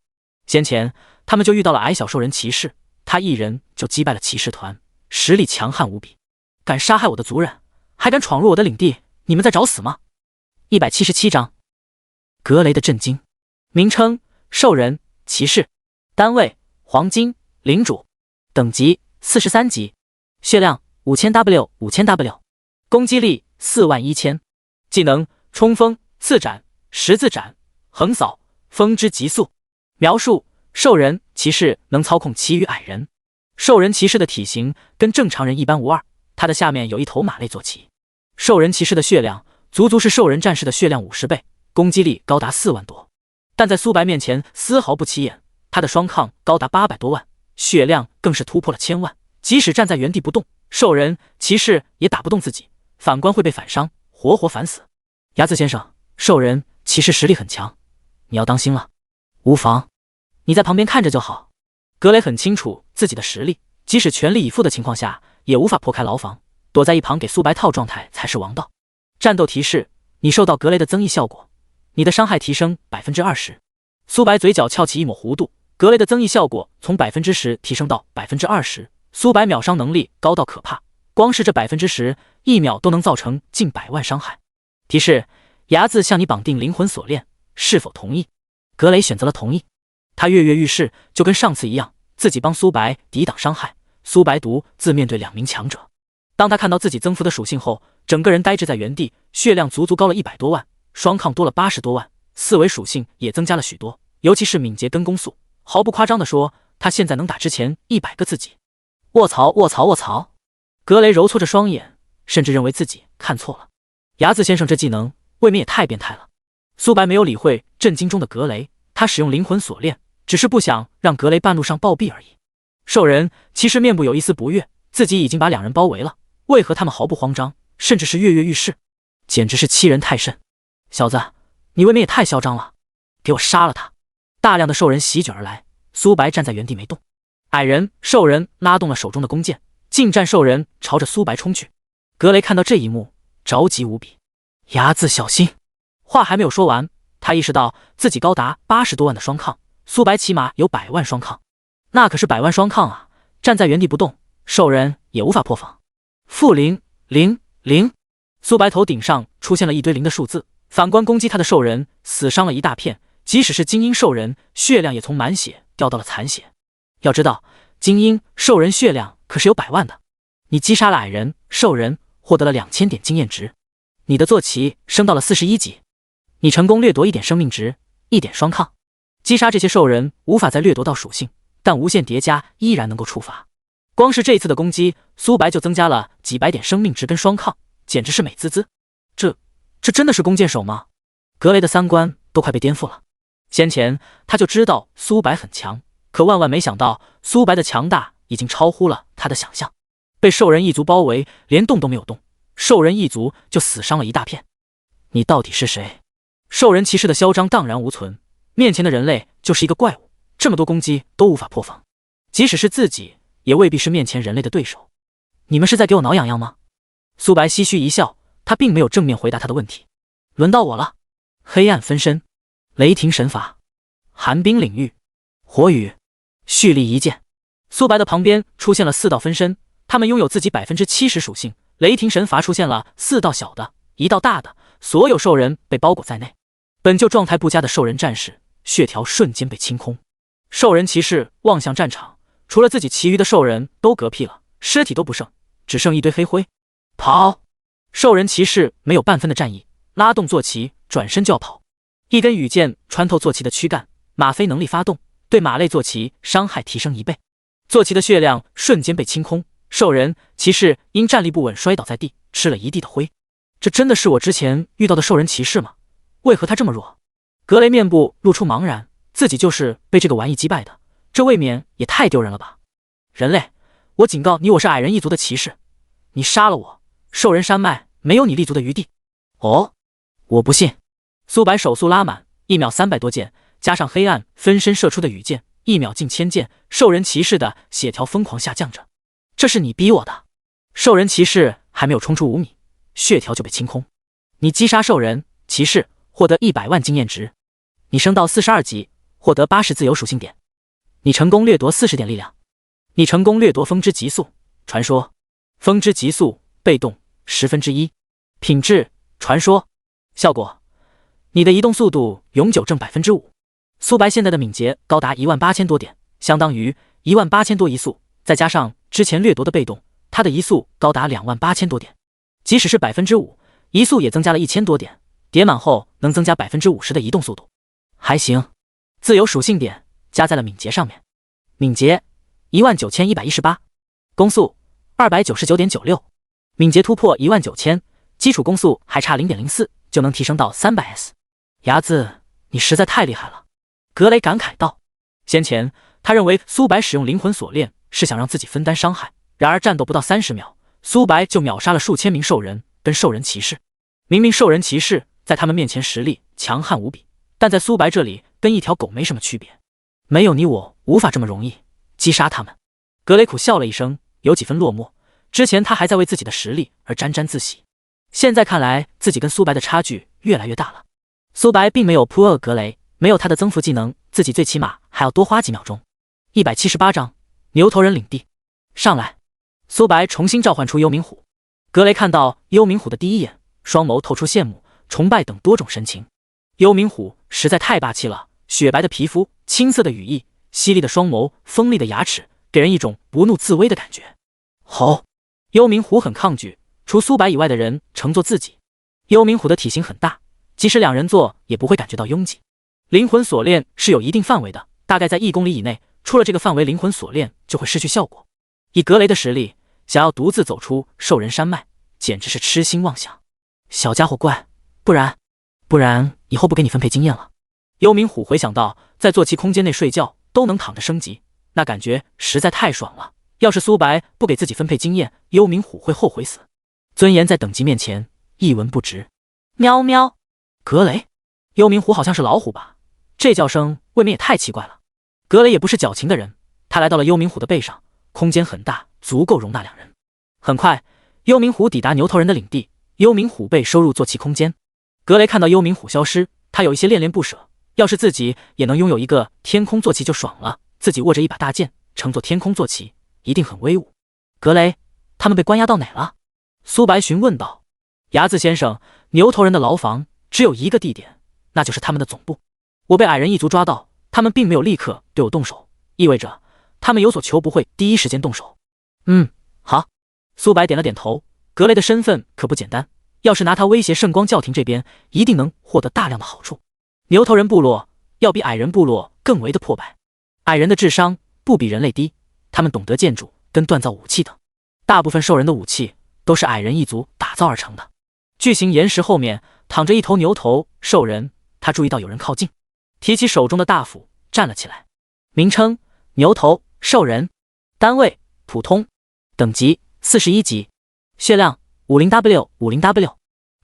先前他们就遇到了矮小兽人骑士，他一人就击败了骑士团，实力强悍无比。敢杀害我的族人，还敢闯入我的领地，你们在找死吗？177章。格雷的震惊。名称：兽人骑士，单位：黄金领主，等级43级，血量5000W，攻击力41000，技能：冲锋、刺斩、十字斩、横扫、风之极速。描述：兽人骑士能操控其余矮人。兽人骑士的体型跟正常人一般无二，他的下面有一头马类坐骑。兽人骑士的血量足足是兽人战士的血量50倍，攻击力高达4万多，但在苏白面前丝毫不起眼。他的双抗高达800多万，血量更是突破了1000万，即使站在原地不动，兽人骑士也打不动自己，反观会被反伤，活活反死。牙子先生，兽人骑士实力很强，你要当心了。无妨，你在旁边看着就好。格雷很清楚自己的实力，即使全力以赴的情况下也无法破开牢房，躲在一旁给苏白套状态才是王道。战斗提示：你受到格雷的增益效果，你的伤害提升 20%。 苏白嘴角翘起一抹弧度，格雷的增益效果从 10% 提升到 20%。 苏白秒伤能力高到可怕，光是这 10%， 1秒都能造成近100万伤害。提示：牙子向你绑定灵魂锁链，是否同意？格雷选择了同意。他跃跃欲试，就跟上次一样，自己帮苏白抵挡伤害。苏白独自面对2名强者，当他看到自己增幅的属性后，整个人呆滞在原地，血量足足高了100多万，双抗多了80多万，四维属性也增加了许多，尤其是敏捷跟攻速。毫不夸张地说，他现在能打之前100个自己。卧槽卧槽卧槽！格雷揉搓着双眼，甚至认为自己看错了。牙子先生这技能未免也太变态了。苏白没有理会震惊中的格雷，他使用灵魂锁链，只是不想让格雷半路上暴毙而已。兽人骑士面部有一丝不悦，自己已经把2人包围了，为何他们毫不慌张，甚至是跃跃欲试，简直是欺人太甚。小子，你未免也太嚣张了，给我杀了他！大量的兽人席卷而来，苏白站在原地没动。矮人、兽人拉动了手中的弓箭，近战兽人朝着苏白冲去。格雷看到这一幕，着急无比。牙子小心！话还没有说完，他意识到自己高达80多万的双抗，苏白起码有100万双抗，那可是100万双抗啊！站在原地不动，兽人也无法破防。-000，苏白头顶上出现了一堆0的数字，反观攻击他的兽人死伤了一大片，即使是精英兽人，血量也从满血掉到了残血。要知道，精英兽人血量可是有100万的。你击杀了矮人、兽人，获得了2000点经验值，你的坐骑升到了41级。你成功掠夺1点生命值，1点双抗。击杀这些兽人无法再掠夺到属性，但无限叠加依然能够触发。光是这一次的攻击，苏白就增加了几百点生命值跟双抗，简直是美滋滋。这真的是弓箭手吗？格雷的三观都快被颠覆了。先前他就知道苏白很强，可万万没想到苏白的强大已经超乎了他的想象。被兽人一族包围，连动都没有动，兽人一族就死伤了一大片。你到底是谁？兽人骑士的嚣张荡然无存，面前的人类就是一个怪物，这么多攻击都无法破防，即使是自己也未必是面前人类的对手。你们是在给我挠痒痒吗？苏白唏嘘一笑，他并没有正面回答他的问题。轮到我了。黑暗分身、雷霆神罚、寒冰领域、火雨、蓄力一剑。苏白的旁边出现了4道分身，他们拥有自己 70% 属性。雷霆神罚出现了4道小的，1道大的，所有兽人被包裹在内。本就状态不佳的兽人战士，血条瞬间被清空。兽人骑士望向战场，除了自己，其余的兽人都嗝屁了，尸体都不剩，只剩一堆黑灰。跑！兽人骑士没有半分的战意，拉动坐骑，转身就要跑。一根羽箭穿透坐骑的躯干，吗啡能力发动，对马类坐骑伤害提升1倍。坐骑的血量瞬间被清空，兽人骑士因站立不稳摔倒在地，吃了一地的灰。这真的是我之前遇到的兽人骑士吗？为何他这么弱？格雷面部露出茫然，自己就是被这个玩意击败的，这未免也太丢人了吧。人类，我警告你，我是矮人一族的骑士，你杀了我，兽人山脉没有你立足的余地。哦，我不信。苏白手速拉满，1秒300多箭，加上黑暗分身射出的羽箭，1秒近1000箭，兽人骑士的血条疯狂下降着。这是你逼我的。兽人骑士还没有冲出5米，血条就被清空。你击杀兽人、骑士，获得100万经验值。你升到42级，获得80自由属性点。你成功掠夺40点力量。你成功掠夺风之极速，传说。风之极速，被动1/10。品质，传说。效果，你的移动速度永久正5%。苏白现在的敏捷高达18000多点，相当于18000多移速，再加上之前掠夺的被动，他的移速高达28000多点。即使是5%，移速也增加了1000多点，叠满后能增加50%的移动速度，还行。自由属性点加在了敏捷上面，敏捷19118，攻速299.96，敏捷突破19000，基础攻速还差0.04就能提升到300S。牙子，你实在太厉害了，格雷感慨道。先前他认为苏白使用灵魂锁链是想让自己分担伤害，然而战斗不到30秒，苏白就秒杀了数千名兽人跟兽人骑士。明明兽人骑士在他们面前实力强悍无比，但在苏白这里跟一条狗没什么区别。没有你我无法这么容易击杀他们。格雷苦笑了一声，有几分落寞。之前他还在为自己的实力而沾沾自喜，现在看来自己跟苏白的差距越来越大了。苏白并没有扑厄格雷，没有他的增幅技能，自己最起码还要多花几秒钟。178章牛头人领地，上来。苏白重新召唤出幽冥虎。格雷看到幽冥虎的第一眼，双眸透出羡慕、崇拜等多种神情。幽冥虎实在太霸气了，雪白的皮肤，青色的羽翼，犀利的双眸，锋利的牙齿，给人一种不怒自威的感觉。吼！幽冥虎很抗拒除苏白以外的人乘坐自己。幽冥虎的体型很大，即使2人坐也不会感觉到拥挤。灵魂锁链是有一定范围的，大概在1公里以内，出了这个范围，灵魂锁链就会失去效果。以格雷的实力，想要独自走出兽人山脉，简直是痴心妄想。小家伙乖，不然以后不给你分配经验了。幽冥虎回想到在坐骑空间内睡觉都能躺着升级，那感觉实在太爽了。要是苏白不给自己分配经验，幽冥虎会后悔死。尊严在等级面前一文不值。喵喵，格雷，幽冥虎好像是老虎吧？这叫声未免也太奇怪了。格雷也不是矫情的人，他来到了幽冥虎的背上，空间很大，足够容纳2人。很快，幽冥虎抵达牛头人的领地，幽冥虎被收入坐骑空间。格雷看到幽冥虎消失，他有一些恋恋不舍。要是自己也能拥有一个天空坐骑就爽了，自己握着一把大剑，乘坐天空坐骑，一定很威武。格雷，他们被关押到哪了？苏白询问道。牙子先生，牛头人的牢房只有一个地点，那就是他们的总部。我被矮人一族抓到，他们并没有立刻对我动手，意味着他们有所求不会第一时间动手。好。苏白点了点头。格雷的身份可不简单，要是拿他威胁圣光教廷这边，一定能获得大量的好处。牛头人部落要比矮人部落更为的破败，矮人的智商不比人类低，他们懂得建筑跟锻造武器等，大部分兽人的武器都是矮人一族打造而成的。巨型岩石后面躺着一头牛头兽人，他注意到有人靠近，提起手中的大斧站了起来。名称：牛头兽人，单位：普通，等级41级，血量 50W，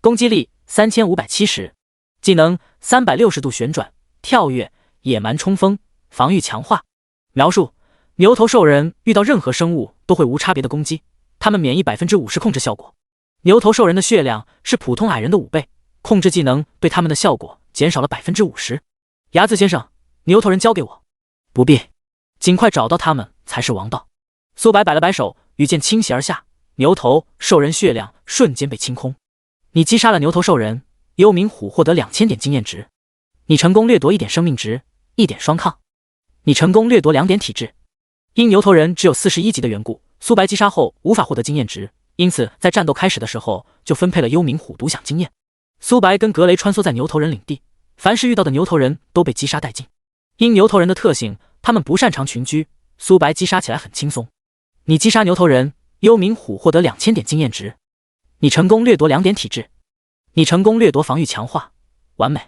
攻击力3570，技能360度旋转、跳跃、野蛮冲锋、防御强化。描述：牛头兽人遇到任何生物都会无差别的攻击，他们免疫 50% 控制效果。牛头兽人的血量是普通矮人的5倍，控制技能对他们的效果减少了 50%。牙子先生，牛头人交给我。不必，尽快找到他们才是王道。苏白摆了摆手，羽箭倾袭而下，牛头兽人血量瞬间被清空。你击杀了牛头兽人，幽冥虎获得2000点经验值。你成功掠夺1点生命值，1点双抗。你成功掠夺2点体质。因牛头人只有41级的缘故，苏白击杀后无法获得经验值，因此在战斗开始的时候就分配了幽冥虎独享经验。苏白跟格雷穿梭在牛头人领地，凡是遇到的牛头人都被击杀殆尽。因牛头人的特性，他们不擅长群居，苏白击杀起来很轻松。你击杀牛头人，幽冥虎获得2000点经验值。你成功掠夺2点体质。你成功掠夺防御强化，完美。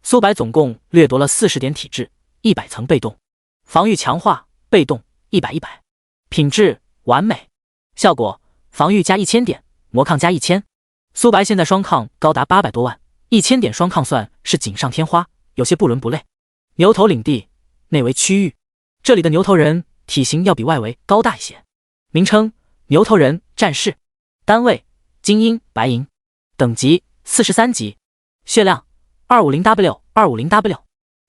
苏白总共掠夺了40点体质，100层被动，防御强化被动100，品质完美。效果：防御加1000点，魔抗加1000。苏白现在双抗高达800多万，1000点双抗算是锦上添花，有些不伦不类。牛头领地内围区域，这里的牛头人体型要比外围高大一些。名称：牛头人战士，单位：精英白银，等级43级，血量 250W，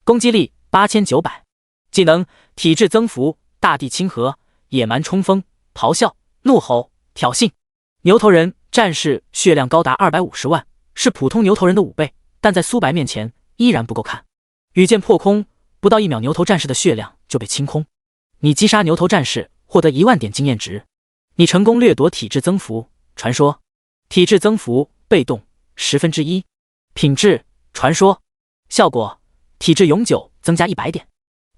攻击力8900，技能体质增幅，大地亲和，野蛮冲锋，咆哮，怒吼，挑衅。牛头人战士血量高达250万，是普通牛头人的5倍，但在苏白面前依然不够看。羽箭破空，不到1秒，牛头战士的血量就被清空。你击杀牛头战士，获得1万点经验值。你成功掠夺体质增幅，传说，体质增幅被动1/10，品质传说，效果体质永久增加100点，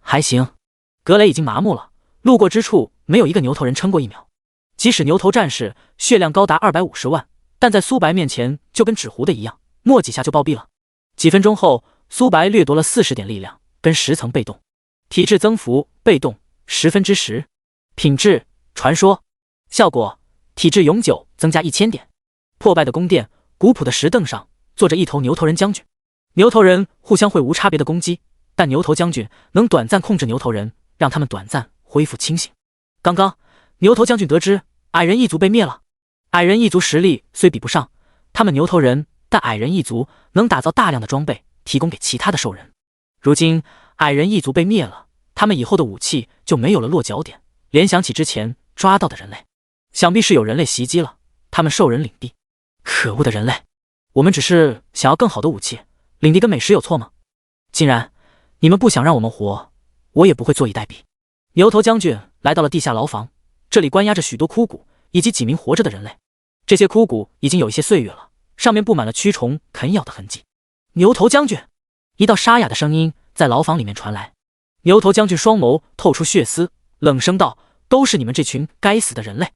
还行。格雷已经麻木了，路过之处没有一个牛头人撑过1秒。即使牛头战士血量高达250万，但在苏白面前就跟纸糊的一样，没几下就暴毙了。几分钟后，苏白掠夺了40点力量跟10层被动，体质增幅被动10/10，品质传说，效果体质永久增加1000点。破败的宫殿，古朴的石凳上坐着一头牛头人将军。牛头人互相会无差别的攻击，但牛头将军能短暂控制牛头人，让他们短暂恢复清醒。刚刚牛头将军得知矮人一族被灭了。矮人一族实力虽比不上他们牛头人，但矮人一族能打造大量的装备提供给其他的兽人。如今矮人一族被灭了，他们以后的武器就没有了落脚点。联想起之前抓到的人类，想必是有人类袭击了他们兽人领地。可恶的人类，我们只是想要更好的武器，领地跟美食有错吗？既然你们不想让我们活，我也不会坐以待毙。牛头将军来到了地下牢房，这里关押着许多枯骨以及几名活着的人类。这些枯骨已经有一些岁月了，上面布满了蛆虫啃咬的痕迹。牛头将军，一道沙哑的声音在牢房里面传来。牛头将军双眸透出血丝，冷声道：都是你们这群该死的人类！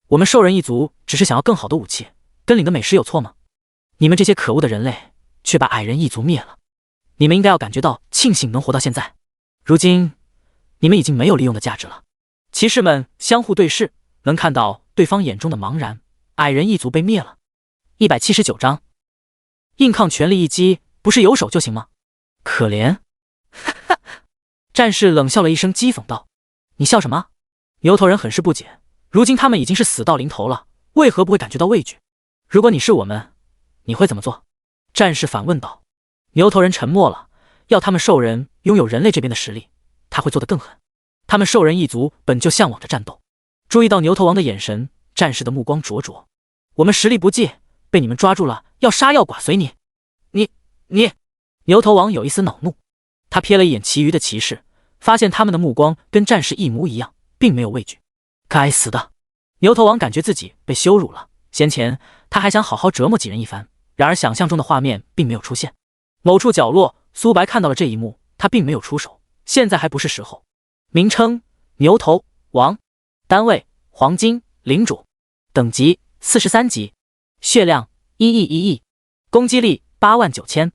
我们兽人一族只是想要更好的武器，跟领的美食有错吗？你们这些可恶的人类却把矮人一族灭了，你们应该要感觉到庆幸能活到现在。如今你们已经没有利用的价值了。骑士们相互对视，能看到对方眼中的茫然。矮人一族被灭了。179章，硬抗全力一击，不是有手就行吗？可怜。战士冷笑了一声，讥讽道：你笑什么？牛头人很是不解，如今他们已经是死到临头了，为何不会感觉到畏惧？如果你是我们，你会怎么做？战士反问道。牛头人沉默了，要他们兽人拥有人类这边的实力，他会做得更狠。他们兽人一族本就向往着战斗。注意到牛头王的眼神，战士的目光灼灼。我们实力不济，被你们抓住了，要杀要剐随你。你！牛头王有一丝恼怒，他瞥了一眼其余的骑士，发现他们的目光跟战士一模一样，并没有畏惧。该死的！牛头王感觉自己被羞辱了。先前他还想好好折磨几人一番，然而想象中的画面并没有出现。某处角落，苏白看到了这一幕，他并没有出手，现在还不是时候。名称：牛头王，单位：黄金领主，等级43级，血量1亿，攻击力89000，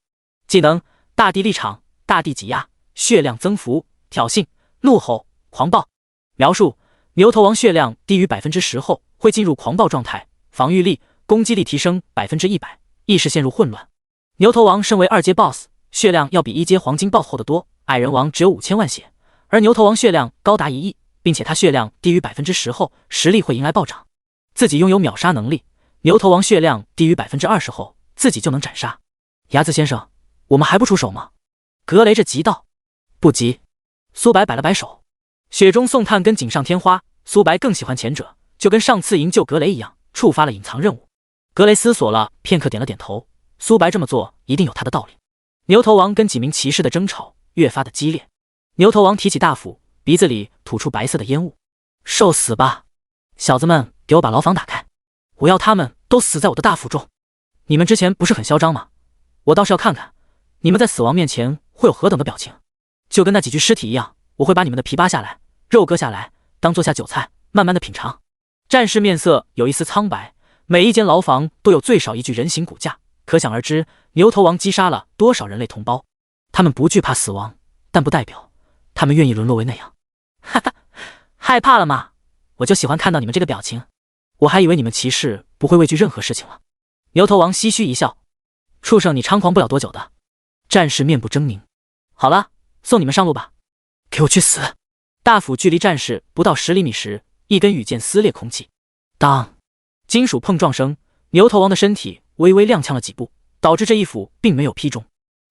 技能大地立场，大地挤压，血量增幅，挑衅，怒吼，狂暴。描述：牛头王血量低于10%后会进入狂暴状态，防御力、攻击力提升100%，意识陷入混乱。牛头王身为2阶 BOSS， 血量要比1阶黄金 BOSS 厚得多。矮人王只有5000万血，而牛头王血量高达1亿，并且他血量低于10%后，实力会迎来暴涨。自己拥有秒杀能力，牛头王血量低于20%后，自己就能斩杀。牙子先生，我们还不出手吗？格雷着急道。不急。苏白摆了摆手。雪中送炭跟锦上添花，苏白更喜欢前者，就跟上次营救格雷一样，触发了隐藏任务。格雷思索了片刻，点了点头。苏白这么做一定有他的道理。牛头王跟几名骑士的争吵越发的激烈。牛头王提起大斧，鼻子里吐出白色的烟雾。受死吧，小子们，给我把牢房打开，我要他们都死在我的大斧中。你们之前不是很嚣张吗？我倒是要看看你们在死亡面前会有何等的表情。就跟那几具尸体一样，我会把你们的皮扒下来，肉割下来，当做下酒菜，慢慢的品尝。战士面色有一丝苍白，每一间牢房都有最少一具人形骨架，可想而知牛头王击杀了多少人类同胞。他们不惧怕死亡，但不代表他们愿意沦落为那样。哈哈，害怕了吗？我就喜欢看到你们这个表情。我还以为你们骑士不会畏惧任何事情了。牛头王唏嘘一笑，畜生，你猖狂不了多久的。战士面部狰狞。好了，送你们上路吧。给我去死！大斧距离战士不到10厘米时，一根羽箭撕裂空气。当，金属碰撞声，牛头王的身体微微踉跄了几步，导致这一斧并没有劈中。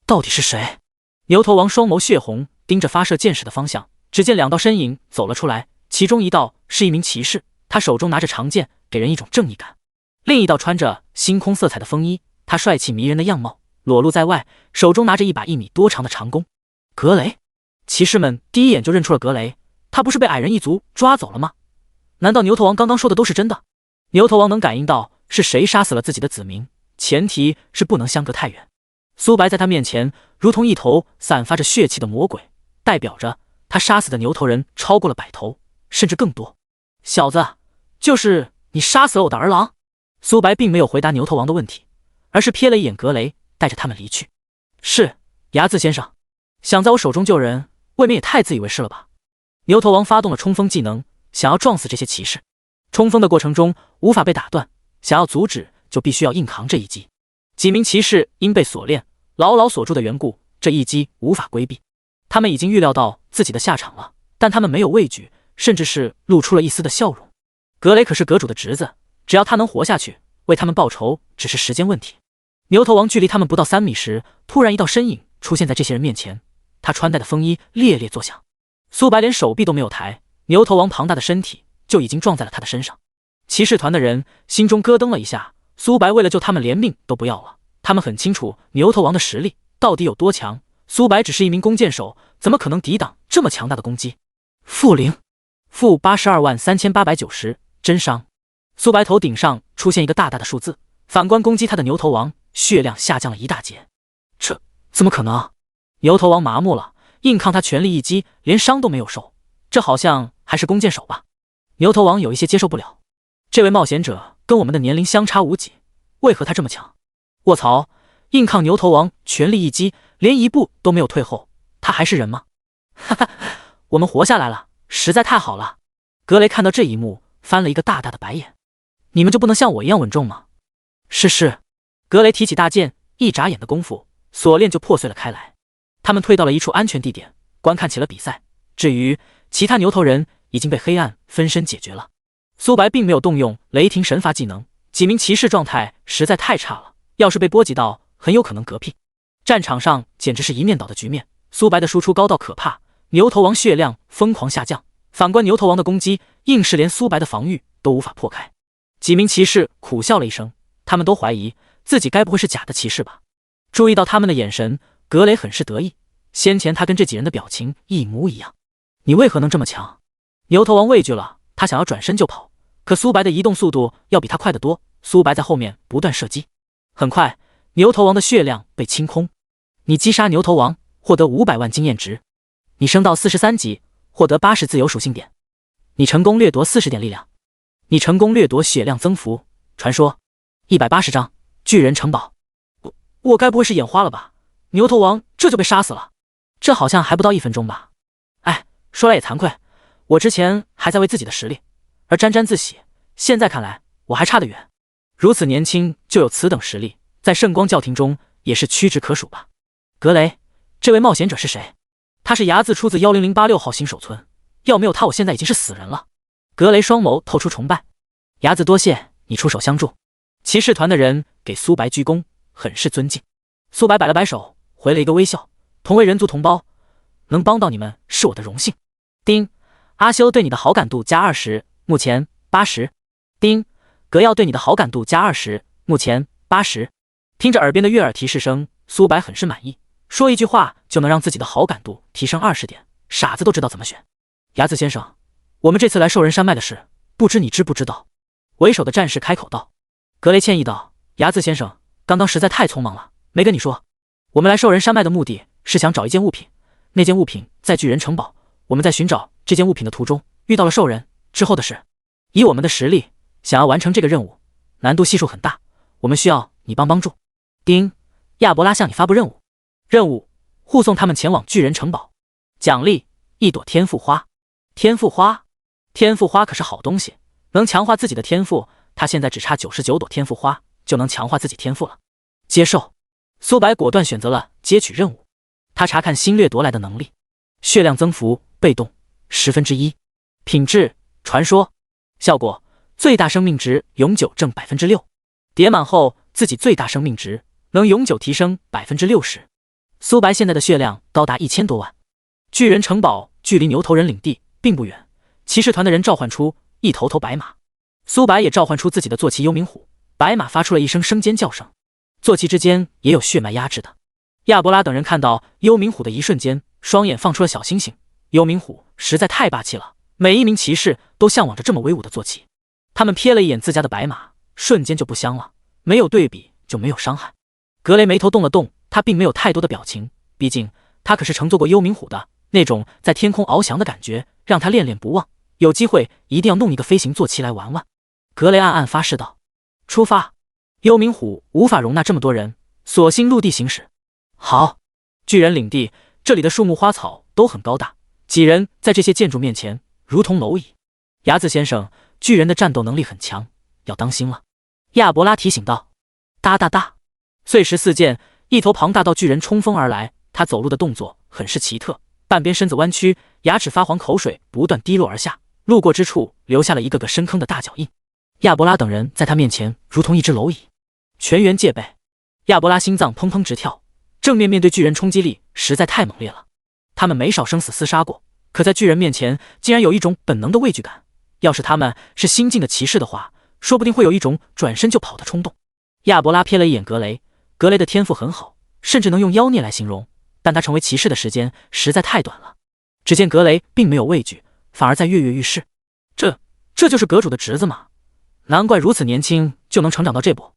到底是谁？牛头王双眸血红，盯着发射箭矢的方向。只见2道身影走了出来，其中一道是一名骑士，他手中拿着长剑，给人一种正义感；另一道穿着星空色彩的风衣，他帅气迷人的样貌裸露在外，手中拿着一把1米多长的长弓。格雷！骑士们第一眼就认出了格雷，他不是被矮人一族抓走了吗？难道牛头王刚刚说的都是真的？牛头王能感应到是谁杀死了自己的子民，前提是不能相隔太远。苏白在他面前如同一头散发着血气的魔鬼，代表着他杀死的牛头人超过了100头，甚至更多。小子，就是你杀死了我的儿郎？苏白并没有回答牛头王的问题，而是瞥了一眼格雷，带着他们离去。是，睚眦先生，想在我手中救人，未免也太自以为是了吧？牛头王发动了冲锋技能，想要撞死这些骑士。冲锋的过程中无法被打断，想要阻止就必须要硬扛这一击。几名骑士因被锁链牢牢锁住的缘故，这一击无法规避。他们已经预料到自己的下场了，但他们没有畏惧，甚至是露出了一丝的笑容。格雷可是阁主的侄子，只要他能活下去，为他们报仇只是时间问题。牛头王距离他们不到3米时，突然一道身影出现在这些人面前，他穿戴的风衣猎猎作响。苏白连手臂都没有抬，牛头王庞大的身体就已经撞在了他的身上。骑士团的人心中咯噔了一下，苏白为了救他们连命都不要了。他们很清楚牛头王的实力到底有多强，苏白只是一名弓箭手，怎么可能抵挡这么强大的攻击？负0，负823890真伤。苏白头顶上出现一个大大的数字，反观攻击他的牛头王，血量下降了一大截。这怎么可能？牛头王麻木了，硬抗他全力一击，连伤都没有受，这好像还是弓箭手吧？牛头王有一些接受不了，这位冒险者跟我们的年龄相差无几，为何他这么强？卧槽！硬抗牛头王全力一击，连一步都没有退后，他还是人吗？哈哈，我们活下来了，实在太好了！格雷看到这一幕，翻了一个大大的白眼。你们就不能像我一样稳重吗？是。格雷提起大剑，一眨眼的功夫，锁链就破碎了开来。他们退到了一处安全地点，观看起了比赛。至于其他牛头人，已经被黑暗分身解决了。苏白并没有动用雷霆神罚技能，几名骑士状态实在太差了，要是被波及到，很有可能嗝屁。战场上简直是一面倒的局面，苏白的输出高到可怕，牛头王血量疯狂下降，反观牛头王的攻击，硬是连苏白的防御都无法破开。几名骑士苦笑了一声，他们都怀疑自己该不会是假的骑士吧？注意到他们的眼神，格雷很是得意，先前他跟这几人的表情一模一样。你为何能这么强？牛头王畏惧了，他想要转身就跑，可苏白的移动速度要比他快得多，苏白在后面不断射击。很快，牛头王的血量被清空。你击杀牛头王，获得500万经验值。你升到43级，获得80自由属性点。你成功掠夺40点力量。你成功掠夺血量增幅。传说180张巨人城堡。我该不会是眼花了吧？牛头王这就被杀死了？这好像还不到1分钟吧？哎，说来也惭愧，我之前还在为自己的实力而沾沾自喜，现在看来我还差得远。如此年轻就有此等实力，在圣光教廷中也是屈指可数吧？格雷，这位冒险者是谁？他是睚眦出自10086号新手村，要没有他，我现在已经是死人了。格雷双眸透出崇拜。睚眦多谢你出手相助。骑士团的人给苏白鞠躬，很是尊敬。苏白摆了摆手，回了一个微笑。同为人族同胞，能帮到你们是我的荣幸。丁，阿修对你的好感度加20，目前80。丁，格耀对你的好感度加20，目前80。听着耳边的悦耳提示声，苏白很是满意，说一句话就能让自己的好感度提升20点，傻子都知道怎么选。睚眦先生，我们这次来兽人山脉的事，不知你知不知道？为首的战士开口道。格雷歉意道：睚眦先生，刚刚实在太匆忙了，没跟你说。我们来兽人山脉的目的是想找一件物品，那件物品在巨人城堡，我们在寻找这件物品的途中遇到了兽人，之后的事。以我们的实力，想要完成这个任务，难度系数很大，我们需要你帮助。丁，亚伯拉向你发布任务，任务护送他们前往巨人城堡，奖励1朵天赋花。天赋花，天赋花可是好东西，能强化自己的天赋，他现在只差99朵天赋花就能强化自己天赋了。接受。苏白果断选择了接取任务。他查看新掠夺来的能力，血量增幅被动1/10，品质传说，效果最大生命值永久挣6%，叠满后自己最大生命值能永久提升60%。苏白现在的血量高达1000多万。巨人城堡距离牛头人领地并不远，骑士团的人召唤出一头头白马，苏白也召唤出自己的坐骑幽冥虎，白马发出了一声声尖叫声，坐骑之间也有血脉压制的。亚伯拉等人看到幽冥虎的一瞬间，双眼放出了小星星。幽冥虎实在太霸气了，每一名骑士都向往着这么威武的坐骑。他们瞥了一眼自家的白马，瞬间就不香了，没有对比就没有伤害。格雷眉头动了动，他并没有太多的表情，毕竟他可是乘坐过幽冥虎的，那种在天空翱翔的感觉让他恋恋不忘，有机会一定要弄一个飞行坐骑来玩玩。格雷暗暗发誓道：出发！幽冥虎无法容纳这么多人，索性陆地行驶。好，巨人领地，这里的树木花草都很高大，几人在这些建筑面前如同蝼蚁。牙子先生，巨人的战斗能力很强，要当心了。亚伯拉提醒道。哒哒哒，碎石四溅，一头庞大到巨人冲锋而来，他走路的动作很是奇特，半边身子弯曲，牙齿发黄，口水不断滴落而下，路过之处留下了一个个深坑的大脚印。亚伯拉等人在他面前如同一只蝼蚁，全员戒备。亚伯拉心脏砰砰直跳，正面对巨人冲击力实在太猛烈了。他们没少生死厮杀过，可在巨人面前竟然有一种本能的畏惧感。要是他们是新晋的骑士的话，说不定会有一种转身就跑的冲动。亚伯拉瞥了一眼格雷，格雷的天赋很好，甚至能用妖孽来形容，但他成为骑士的时间实在太短了。只见格雷并没有畏惧，反而在跃跃欲试。这就是阁主的侄子吗？难怪如此年轻就能成长到这步。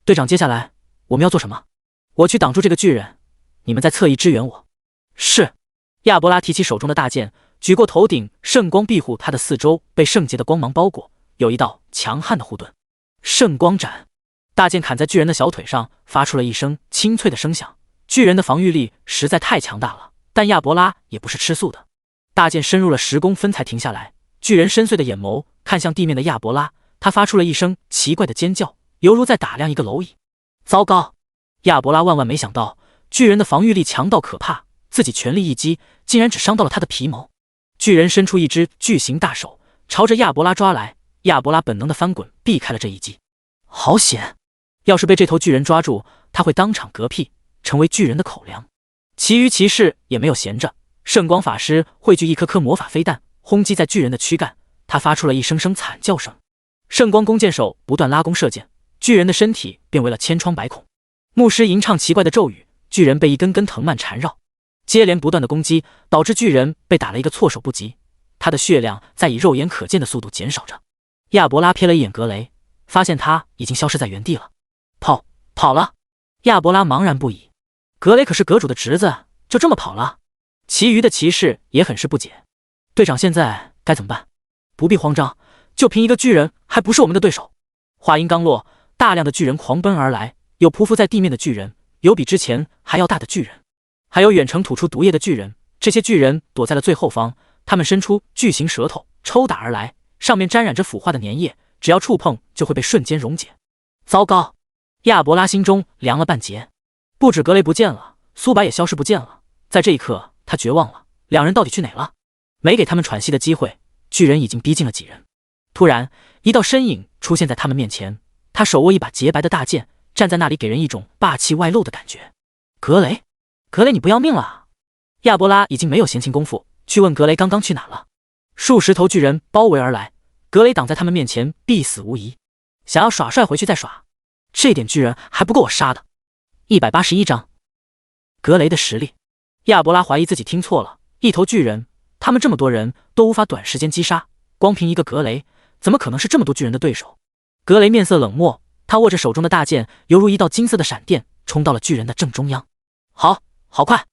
队长，接下来我们要做什么？我去挡住这个巨人，你们在侧翼支援我。是。亚伯拉提起手中的大剑，举过头顶，圣光庇护他的四周被圣洁的光芒包裹，有一道强悍的护盾。圣光斩，大剑砍在巨人的小腿上，发出了一声清脆的声响。巨人的防御力实在太强大了，但亚伯拉也不是吃素的。大剑深入了10公分才停下来，巨人深邃的眼眸看向地面的亚伯拉，他发出了一声奇怪的尖叫，犹如在打量一个蝼蚁。糟糕！亚伯拉万万没想到，巨人的防御力强到可怕，自己全力一击，竟然只伤到了他的皮毛。巨人伸出一只巨型大手，朝着亚伯拉抓来。亚伯拉本能的翻滚，避开了这一击。好险！要是被这头巨人抓住，他会当场嗝屁，成为巨人的口粮。其余骑士也没有闲着，圣光法师汇聚一颗颗魔法飞弹，轰击在巨人的躯干。他发出了一声声惨叫声。圣光弓箭手不断拉弓射箭，巨人的身体变为了千疮百孔。牧师吟唱奇怪的咒语，巨人被一根根藤蔓缠绕。接连不断的攻击导致巨人被打了一个措手不及，他的血量在以肉眼可见的速度减少着。亚伯拉瞥了一眼格雷，发现他已经消失在原地了。跑了！亚伯拉茫然不已。格雷可是阁主的侄子，就这么跑了？其余的骑士也很是不解。队长，现在该怎么办？不必慌张，就凭一个巨人还不是我们的对手。话音刚落，大量的巨人狂奔而来，有匍匐在地面的巨人，有比之前还要大的巨人，还有远程吐出毒液的巨人。这些巨人躲在了最后方，他们伸出巨型舌头抽打而来，上面沾染着腐化的粘液，只要触碰就会被瞬间溶解。糟糕！亚伯拉心中凉了半截。不止格雷不见了，苏白也消失不见了。在这一刻，他绝望了，两人到底去哪了？没给他们喘息的机会，巨人已经逼近了几人。突然，一道身影出现在他们面前，他手握一把洁白的大剑，站在那里给人一种霸气外露的感觉。格雷，你不要命了？亚伯拉已经没有闲情功夫去问格雷刚刚去哪了。数十头巨人包围而来，格雷挡在他们面前必死无疑。想要耍帅回去再耍，这点巨人还不够我杀的。181章，格雷的实力。亚伯拉怀疑自己听错了，一头巨人，他们这么多人都无法短时间击杀，光凭一个格雷，怎么可能是这么多巨人的对手？格雷面色冷漠，他握着手中的大剑，犹如一道金色的闪电，冲到了巨人的正中央。好快！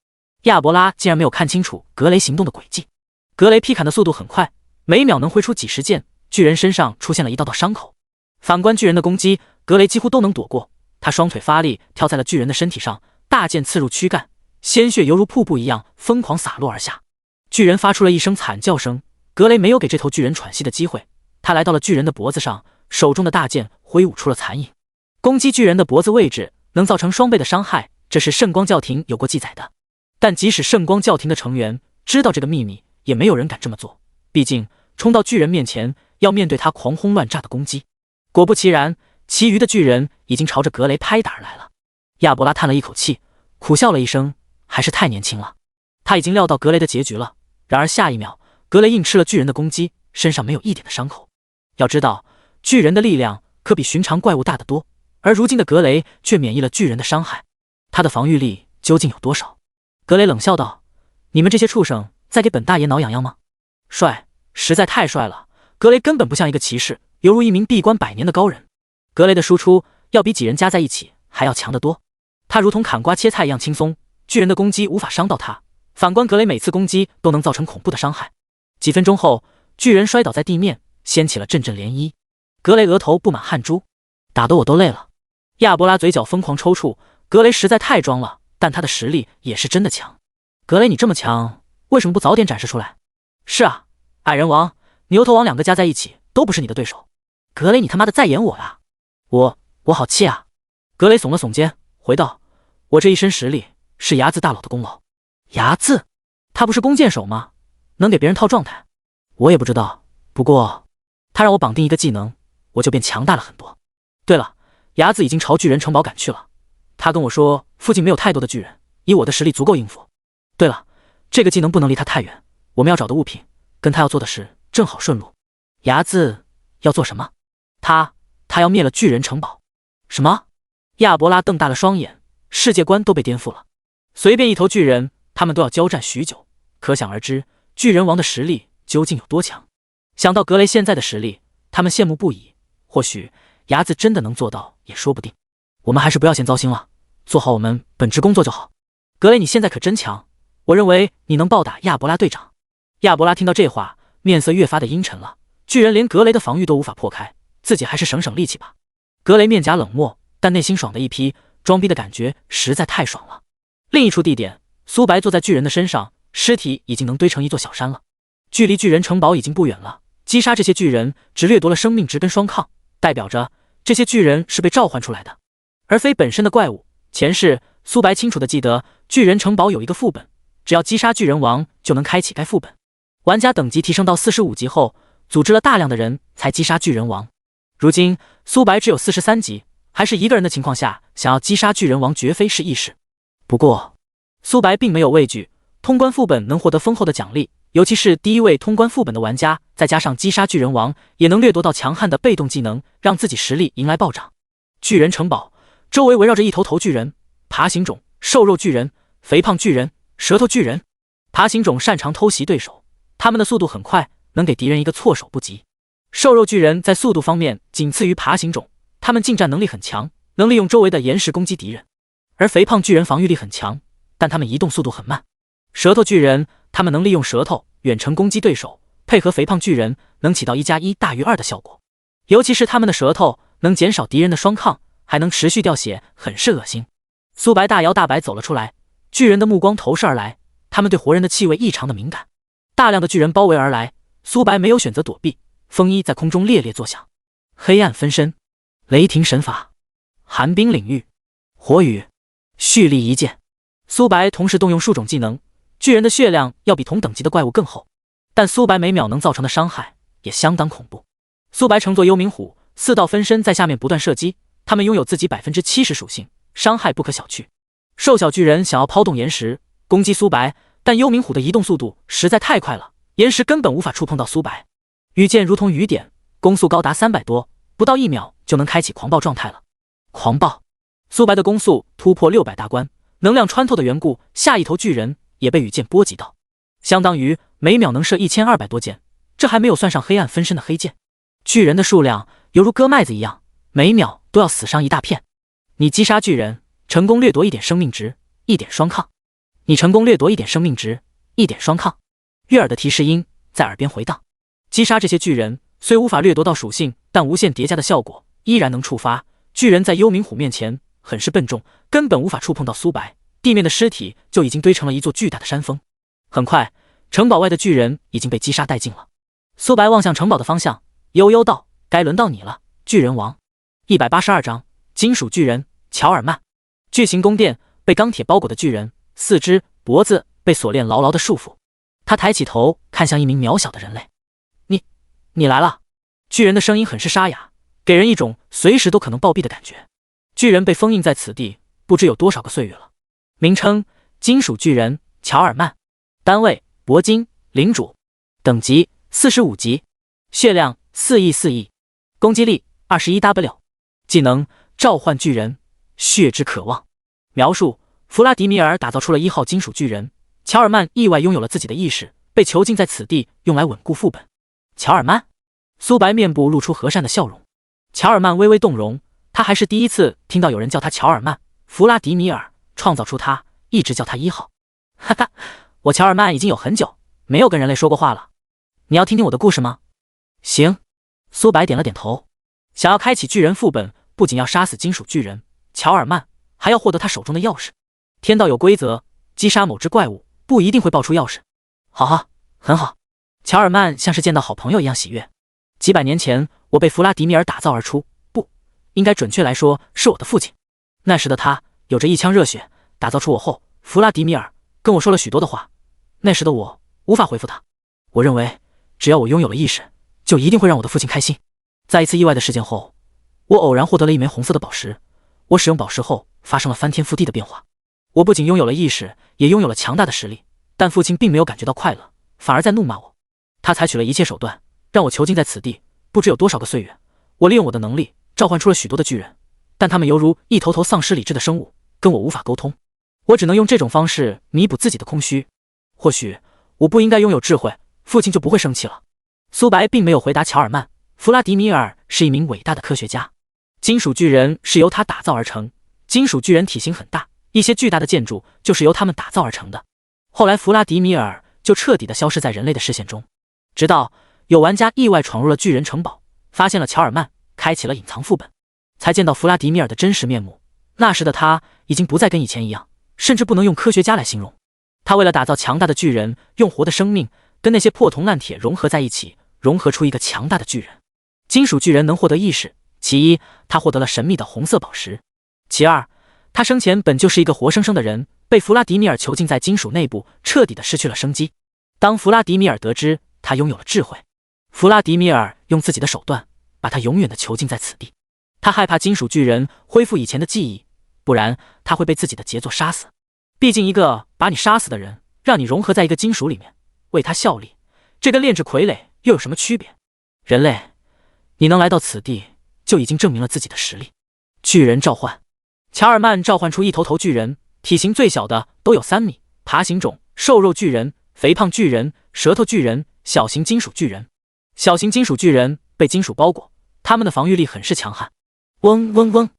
亚伯拉竟然没有看清楚格雷行动的轨迹。格雷劈砍的速度很快，每秒能挥出几十剑，巨人身上出现了一道道伤口。反观巨人的攻击，格雷几乎都能躲过。他双腿发力，跳在了巨人的身体上，大剑刺入躯干，鲜血犹如瀑布一样疯狂洒落而下。巨人发出了一声惨叫声，格雷没有给这头巨人喘息的机会，他来到了巨人的脖子上，手中的大剑挥舞出了残影，攻击巨人的脖子位置，能造成双倍的伤害，这是圣光教廷有过记载的。但即使圣光教廷的成员知道这个秘密，也没有人敢这么做，毕竟冲到巨人面前，要面对他狂轰乱炸的攻击。果不其然，其余的巨人已经朝着格雷拍打而来了。亚伯拉叹了一口气，苦笑了一声，还是太年轻了。他已经料到格雷的结局了，然而下一秒，格雷硬吃了巨人的攻击，身上没有一点的伤口。要知道，巨人的力量可比寻常怪物大得多，而如今的格雷却免疫了巨人的伤害，他的防御力究竟有多少？格雷冷笑道：“你们这些畜生在给本大爷挠痒痒吗？”帅，实在太帅了！格雷根本不像一个骑士，犹如一名闭关100年的高人。格雷的输出要比几人加在一起还要强得多，他如同砍瓜切菜一样轻松，巨人的攻击无法伤到他。反观格雷每次攻击都能造成恐怖的伤害。几分钟后，巨人摔倒在地面，掀起了阵阵涟漪。格雷额头布满汗珠，打得我都累了。亚伯拉嘴角疯狂抽搐，格雷实在太装了，但他的实力也是真的强。格雷，你这么强，为什么不早点展示出来？是啊，矮人王、牛头王2个加在一起都不是你的对手。格雷，你他妈的在演我啊！我好气啊！格雷耸了耸肩，回道：“我这一身实力是睚眦大佬的功劳。”睚眦？他不是弓箭手吗？能给别人套状态？我也不知道，不过他让我绑定一个技能，我就变强大了很多。对了，睚眦已经朝巨人城堡赶去了。他跟我说附近没有太多的巨人，以我的实力足够应付。对了，这个技能不能离他太远，我们要找的物品跟他要做的事正好顺路。睚眦要做什么？他要灭了巨人城堡。什么？亚伯拉瞪大了双眼，世界观都被颠覆了。随便一头巨人，他们都要交战许久，可想而知巨人王的实力究竟有多强。想到格雷现在的实力，他们羡慕不已。或许睚眦真的能做到也说不定。我们还是不要先糟心了，做好我们本职工作就好。格雷，你现在可真强，我认为你能暴打亚伯拉队长。亚伯拉听到这话，面色越发的阴沉了。巨人连格雷的防御都无法破开，自己还是省省力气吧。格雷面颊冷漠，但内心爽的一批，装逼的感觉实在太爽了。另一处地点，苏白坐在巨人的身上，尸体已经能堆成一座小山了。距离巨人城堡已经不远了，击杀这些巨人只掠夺了生命值跟双抗，代表着这些巨人是被召唤出来的，而非本身的怪物。前世苏白清楚地记得，巨人城堡有一个副本，只要击杀巨人王就能开启该副本。玩家等级提升到45级后，组织了大量的人才击杀巨人王。如今苏白只有43级，还是一个人的情况下，想要击杀巨人王绝非是易事。不过苏白并没有畏惧，通关副本能获得丰厚的奖励，尤其是第一位通关副本的玩家，再加上击杀巨人王，也能掠夺到强悍的被动技能，让自己实力迎来暴涨。巨人城堡周围围绕着一头头巨人，爬行种、瘦肉巨人、肥胖巨人、舌头巨人。爬行种擅长偷袭对手，他们的速度很快，能给敌人一个措手不及。瘦肉巨人在速度方面仅次于爬行种，他们近战能力很强，能利用周围的岩石攻击敌人。而肥胖巨人防御力很强，但他们移动速度很慢。舌头巨人，他们能利用舌头远程攻击对手，配合肥胖巨人能起到1+1大于2的效果。尤其是他们的舌头能减少敌人的双抗，还能持续掉血，很是恶心。苏白大摇大摆走了出来，巨人的目光投射而来，他们对活人的气味异常的敏感。大量的巨人包围而来，苏白没有选择躲避，风衣在空中猎猎作响。黑暗分身、雷霆神法、寒冰领域、火雨、蓄力一剑。苏白同时动用数种技能，巨人的血量要比同等级的怪物更厚，但苏白每秒能造成的伤害也相当恐怖。苏白乘坐幽冥虎，4道分身在下面不断射击，他们拥有自己70%属性，伤害不可小觑。瘦小巨人想要抛动岩石攻击苏白，但幽冥虎的移动速度实在太快了，岩石根本无法触碰到苏白。羽箭如同雨点，攻速高达300多，不到1秒就能开启狂暴状态了。狂暴！苏白的攻速突破600大关，能量穿透的缘故，下一头巨人也被羽箭波及到，相当于每秒能射1200多箭，这还没有算上黑暗分身的黑箭。巨人的数量犹如割麦子一样，每秒都要死伤一大片。你击杀巨人，成功掠夺1点生命值，1点双抗。你成功掠夺1点生命值，1点双抗。悦耳的提示音在耳边回荡。击杀这些巨人虽无法掠夺到属性，但无限叠加的效果依然能触发。巨人在幽冥虎面前很是笨重，根本无法触碰到苏白，地面的尸体就已经堆成了一座巨大的山峰。很快，城堡外的巨人已经被击杀殆尽了。苏白望向城堡的方向，悠悠道：“该轮到你了，巨人王。”182章金属巨人乔尔曼。巨型宫殿，被钢铁包裹的巨人，四肢、脖子被锁链牢牢地束缚。他抬起头，看向一名渺小的人类：“你来了。”巨人的声音很是沙哑，给人一种随时都可能暴毙的感觉。巨人被封印在此地，不知有多少个岁月了。名称：金属巨人乔尔曼，单位：铂金，领主，等级45级，血量4亿4亿，攻击力 21W， 技能：召唤巨人，血之渴望。描述：弗拉迪米尔打造出了1号金属巨人，乔尔曼意外拥有了自己的意识，被囚禁在此地，用来稳固副本。乔尔曼，苏白面部露出和善的笑容。乔尔曼微微动容，他还是第一次听到有人叫他乔尔曼。弗拉迪米尔创造出他，一直叫他1号。哈哈，我乔尔曼已经有很久没有跟人类说过话了。你要听听我的故事吗？行。苏白点了点头。想要开启巨人副本，不仅要杀死金属巨人乔尔曼，还要获得他手中的钥匙。天道有规则，击杀某只怪物不一定会爆出钥匙。好好，很好。乔尔曼像是见到好朋友一样喜悦。几百年前，我被弗拉迪米尔打造而出，不，应该准确来说是我的父亲。那时的他有着一腔热血，打造出我后，弗拉迪米尔跟我说了许多的话。那时的我无法回复他。我认为，只要我拥有了意识，就一定会让我的父亲开心。在一次意外的事件后，我偶然获得了一枚红色的宝石。我使用宝石后，发生了翻天覆地的变化。我不仅拥有了意识，也拥有了强大的实力。但父亲并没有感觉到快乐，反而在怒骂我。他采取了一切手段，让我囚禁在此地，不知有多少个岁月。我利用我的能力，召唤出了许多的巨人，但他们犹如一头头丧失理智的生物，跟我无法沟通。我只能用这种方式弥补自己的空虚。或许我不应该拥有智慧，父亲就不会生气了。苏白并没有回答乔尔曼。弗拉迪米尔是一名伟大的科学家，金属巨人是由他打造而成。金属巨人体型很大，一些巨大的建筑就是由他们打造而成的。后来弗拉迪米尔就彻底的消失在人类的视线中，直到有玩家意外闯入了巨人城堡，发现了乔尔曼，开启了隐藏副本，才见到弗拉迪米尔的真实面目。那时的他已经不再跟以前一样，甚至不能用科学家来形容。他为了打造强大的巨人，用活的生命跟那些破铜烂铁融合在一起，融合出一个强大的巨人。金属巨人能获得意识，其一，他获得了神秘的红色宝石；其二，他生前本就是一个活生生的人，被弗拉迪米尔囚禁在金属内部，彻底的失去了生机。当弗拉迪米尔得知他拥有了智慧，弗拉迪米尔用自己的手段把他永远的囚禁在此地。他害怕金属巨人恢复以前的记忆，不然他会被自己的杰作杀死。毕竟一个把你杀死的人，让你融合在一个金属里面，为他效力，这跟炼制傀儡又有什么区别？人类，你能来到此地，就已经证明了自己的实力。巨人召唤，乔尔曼召唤出一头头巨人，体型最小的都有3米，爬行种：瘦肉巨人、肥胖巨人、舌头巨人、小型金属巨人。小型金属巨人被金属包裹，他们的防御力很是强悍。嗡嗡嗡，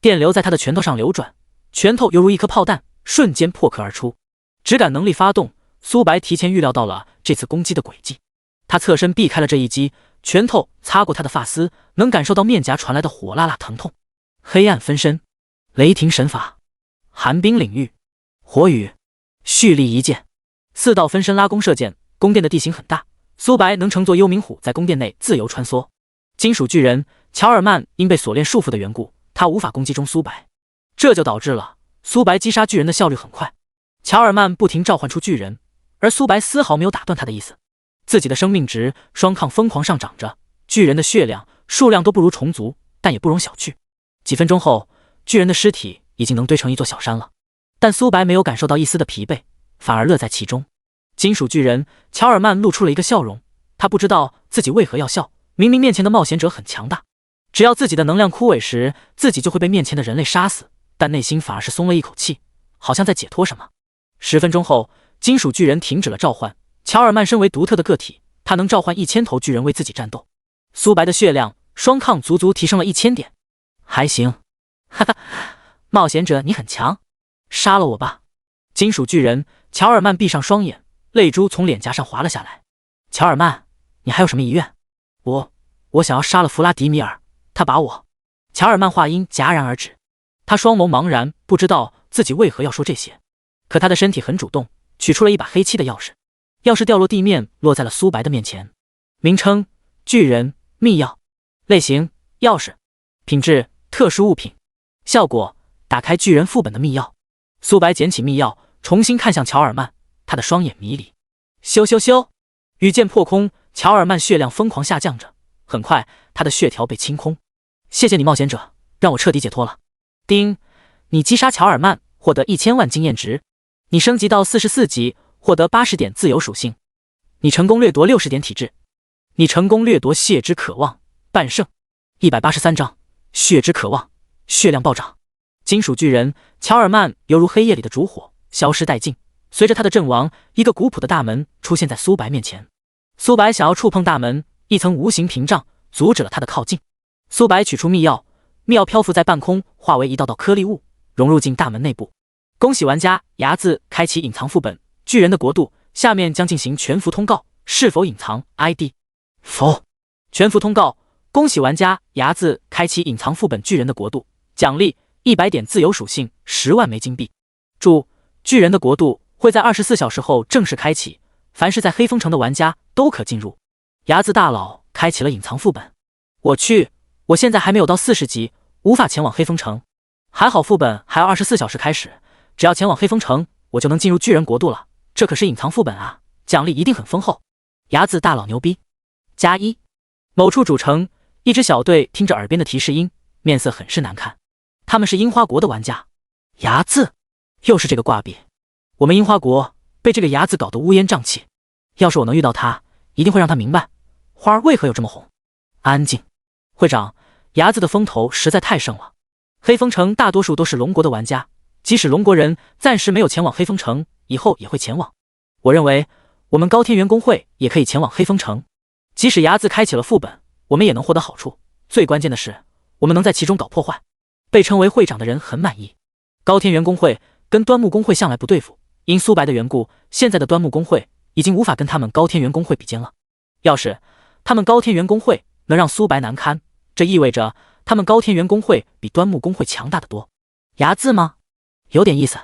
电流在他的拳头上流转，拳头犹如一颗炮弹，瞬间破壳而出。质感能力发动，苏白提前预料到了这次攻击的轨迹，他侧身避开了这一击，拳头擦过他的发丝，能感受到面颊传来的火辣辣疼痛。黑暗分身，雷霆神法，寒冰领域，火雨，蓄力一剑，4道分身拉弓射箭。宫殿的地形很大，苏白能乘坐幽冥虎在宫殿内自由穿梭。金属巨人乔尔曼因被锁链束缚的缘故，他无法攻击中苏白，这就导致了苏白击杀巨人的效率很快。乔尔曼不停召唤出巨人，而苏白丝毫没有打断他的意思。自己的生命值双抗疯狂上涨着，巨人的血量数量都不如虫族，但也不容小觑。几分钟后，巨人的尸体已经能堆成一座小山了，但苏白没有感受到一丝的疲惫，反而乐在其中。金属巨人乔尔曼露出了一个笑容，他不知道自己为何要笑，明明面前的冒险者很强大，只要自己的能量枯萎时，自己就会被面前的人类杀死，但内心反而是松了一口气，好像在解脱什么。10分钟后，金属巨人停止了召唤。乔尔曼身为独特的个体，他能召唤1000头巨人为自己战斗。苏白的血量双抗足足提升了1000点，还行。哈哈，冒险者你很强，杀了我吧。金属巨人乔尔曼闭上双眼，泪珠从脸颊上滑了下来。乔尔曼，你还有什么遗愿？我想要杀了弗拉迪米尔，他把我……乔尔曼话音戛然而止，他双眸茫然，不知道自己为何要说这些。可他的身体很主动，取出了一把黑漆的钥匙。钥匙掉落地面，落在了苏白的面前。名称：巨人密钥，类型：钥匙，品质：特殊物品，效果：打开巨人副本的密钥。苏白捡起密钥，重新看向乔尔曼，他的双眼迷离。咻咻咻，羽箭破空，乔尔曼血量疯狂下降着，很快他的血条被清空。谢谢你，冒险者，让我彻底解脱了。叮，你击杀乔尔曼，获得1000万经验值。你升级到44级，获得80点自由属性。你成功掠夺60点体质。你成功掠夺血之渴望，半圣。183章，血之渴望，血量暴涨。金属巨人乔尔曼犹如黑夜里的烛火，消失殆尽。随着他的阵亡，一个古朴的大门出现在苏白面前。苏白想要触碰大门，一层无形屏障阻止了他的靠近。苏白取出密钥，密钥漂浮在半空，化为一道道颗粒物，融入进大门内部。恭喜玩家牙字开启隐藏副本巨人的国度，下面将进行全服通告，是否隐藏 ID？ 否。全服通告，恭喜玩家牙字开启隐藏副本巨人的国度，奖励100点自由属性10万枚金币。注：巨人的国度会在24小时后正式开启，凡是在黑风城的玩家都可进入。牙字大佬开启了隐藏副本。我去，我现在还没有到40级，无法前往黑风城。还好副本还要24小时开始，只要前往黑风城，我就能进入巨人国度了。这可是隐藏副本啊，奖励一定很丰厚。牙字大佬牛逼！加1。某处主城，一支小队听着耳边的提示音，面色很是难看。他们是樱花国的玩家。牙字，又是这个挂壁。我们樱花国被这个牙字搞得乌烟瘴气。要是我能遇到他，一定会让他明白花儿为何有这么红。安静，会长，牙字的风头实在太盛了。黑风城大多数都是龙国的玩家，即使龙国人暂时没有前往黑风城，以后也会前往。我认为我们高天元工会也可以前往黑风城。即使牙字开启了副本，我们也能获得好处。最关键的是，我们能在其中搞破坏。被称为会长的人很满意。高天元工会跟端木工会向来不对付，因苏白的缘故，现在的端木工会已经无法跟他们高天元工会比肩了。要是他们高天元工会能让苏白难堪，这意味着他们高天元工会比端木工会强大得多。牙字吗？有点意思。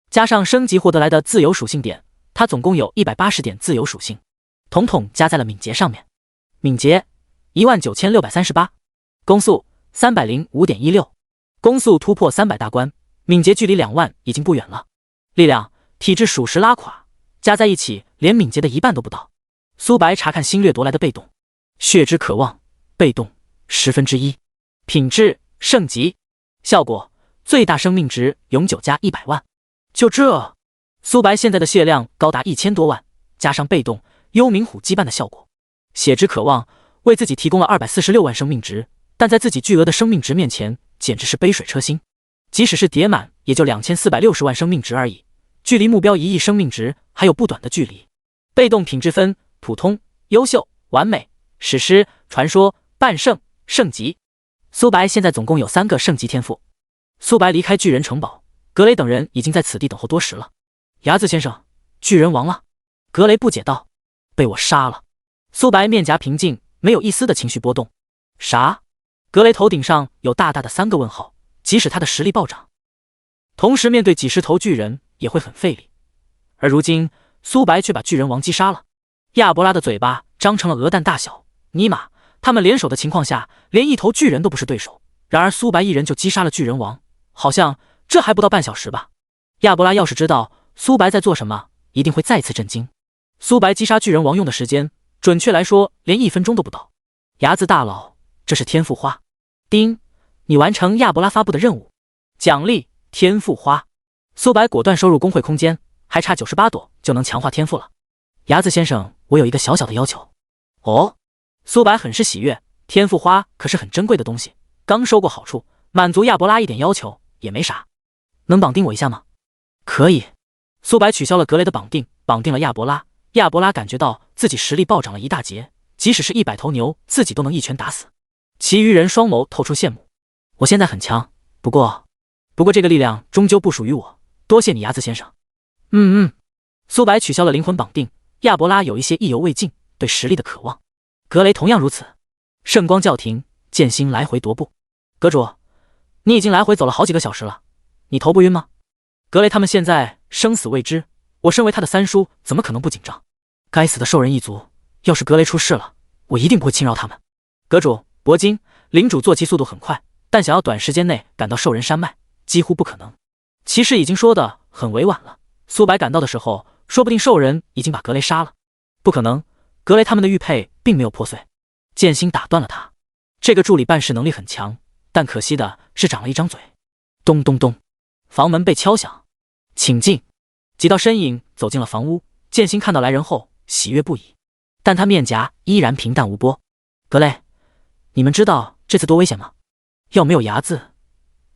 加上升级获得来的自由属性点，他总共有180点自由属性，统统加在了敏捷上面。敏捷 19638， 攻速 305.16， 攻速突破300大关，敏捷距离2万已经不远了。力量、体质属实拉垮，加在一起连敏捷的一半都不到。苏白查看新掠夺来的被动，血之渴望，被动1/10，品质圣级，效果最大生命值永久加100万。就这，苏白现在的血量高达1000多万，加上被动幽冥虎羁绊的效果，血之渴望为自己提供了246万生命值，但在自己巨额的生命值面前，简直是杯水车薪。即使是叠满，也就2460万生命值而已，距离目标1亿生命值还有不短的距离。被动品质分：普通、优秀、完美、史诗、传说、半圣、圣级。苏白现在总共有3个圣级天赋。苏白离开巨人城堡，格雷等人已经在此地等候多时了。牙子先生，巨人亡了。格雷不解道：被我杀了。苏白面颊平静，没有一丝的情绪波动。啥？格雷头顶上有大大的3个问号，即使他的实力暴涨，同时面对几十头巨人也会很费力。而如今苏白却把巨人王击杀了。亚伯拉的嘴巴张成了鹅蛋大小，尼玛，他们联手的情况下，连一头巨人都不是对手。然而苏白一人就击杀了巨人王，好像这还不到半小时吧。亚伯拉要是知道苏白在做什么，一定会再次震惊。苏白击杀巨人王用的时间，准确来说连1分钟都不到。牙子大佬，这是天赋花。丁，你完成亚伯拉发布的任务，奖励天赋花。苏白果断收入工会空间，还差98朵就能强化天赋了。牙子先生，我有一个小小的要求。哦，苏白很是喜悦，天赋花可是很珍贵的东西，刚收过好处，满足亚伯拉一点要求也没啥。能绑定我一下吗？可以。苏白取消了格雷的绑定，绑定了亚伯拉。亚伯拉感觉到自己实力暴涨了一大截，即使是100头牛，自己都能一拳打死。其余人双眸透出羡慕。我现在很强，不过这个力量终究不属于我，多谢你牙子先生。苏白取消了灵魂绑定，亚伯拉有一些意犹未尽对实力的渴望。格雷同样如此。圣光教廷，剑心来回踱步。阁主，你已经来回走了好几个小时了，你头不晕吗？格雷他们现在生死未知，我身为他的三叔，怎么可能不紧张？该死的兽人一族，要是格雷出事了，我一定不会轻饶他们。阁主，铂金领主坐骑速度很快，但想要短时间内赶到兽人山脉，几乎不可能。骑士已经说的很委婉了，苏白赶到的时候，说不定兽人已经把格雷杀了。不可能，格雷他们的玉佩并没有破碎。剑心打断了他，这个助理办事能力很强，但可惜的是长了一张嘴。咚咚咚，房门被敲响，请进。几道身影走进了房屋。剑心看到来人后，喜悦不已，但他面颊依然平淡无波。格雷，你们知道这次多危险吗？要没有睚眦，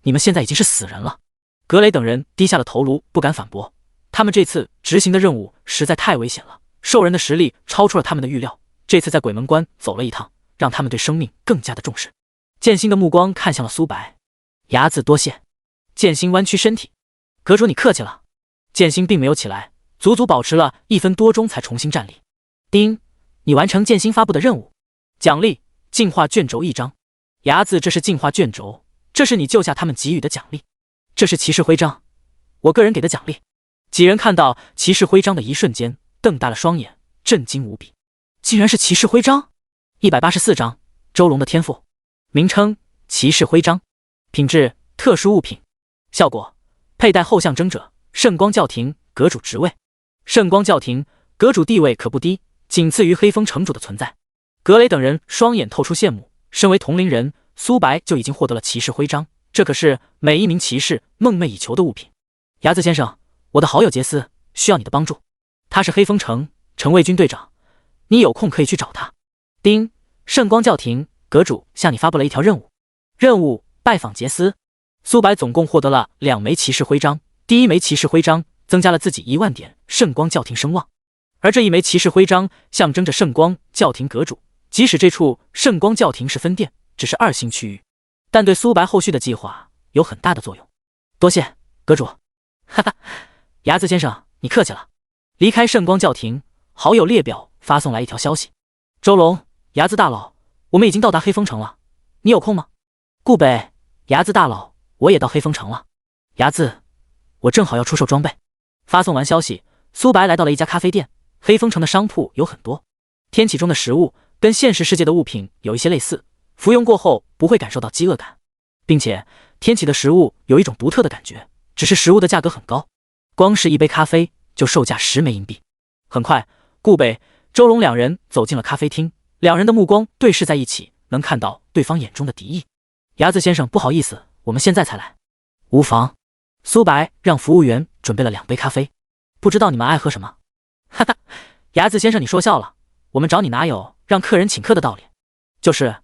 你们现在已经是死人了。格雷等人低下了头颅，不敢反驳。他们这次执行的任务实在太危险了，兽人的实力超出了他们的预料。这次在鬼门关走了一趟，让他们对生命更加的重视。剑心的目光看向了苏白，睚眦多谢。剑心弯曲身体，阁主你客气了。剑心并没有起来，足足保持了1分多钟才重新站立。丁，你完成剑心发布的任务，奖励进化卷轴1张。睚眦，这是进化卷轴，这是你救下他们给予的奖励。这是骑士徽章，我个人给的奖励。几人看到骑士徽章的一瞬间，瞪大了双眼，震惊无比。竟然是骑士徽章！184张，周龙的天赋。名称：骑士徽章。品质：特殊物品。效果：佩戴后象征者，圣光教廷阁主职位。圣光教廷阁主地位可不低，仅次于黑风城主的存在。格雷等人双眼透出羡慕。身为同龄人，苏白就已经获得了骑士徽章，这可是每一名骑士梦寐以求的物品。睚眦先生，我的好友杰斯需要你的帮助，他是黑风城城卫军队长，你有空可以去找他。丁，圣光教廷阁主向你发布了一条任务，任务拜访杰斯。苏白总共获得了2枚骑士徽章，第1枚骑士徽章增加了自己1万点圣光教廷声望，而这1枚骑士徽章象征着圣光教廷阁主。即使这处圣光教廷是分店，只是2星区域，但对苏白后续的计划有很大的作用。多谢阁主。哈哈，睚眦先生，你客气了。离开圣光教廷，好友列表发送来一条消息：周龙，睚眦大佬，我们已经到达黑风城了，你有空吗？顾北，睚眦大佬，我也到黑风城了。睚眦，我正好要出售装备。发送完消息，苏白来到了一家咖啡店。黑风城的商铺有很多，天启中的食物跟现实世界的物品有一些类似，服用过后不会感受到饥饿感，并且天启的食物有一种独特的感觉，只是食物的价格很高，光是一杯咖啡就售价10枚银币。很快，顾北、周龙2人走进了咖啡厅，2人的目光对视在一起，能看到对方眼中的敌意。睚眦先生，不好意思，我们现在才来。无妨。苏白让服务员准备了2杯咖啡，不知道你们爱喝什么？哈哈，睚眦先生，你说笑了，我们找你哪有让客人请客的道理？就是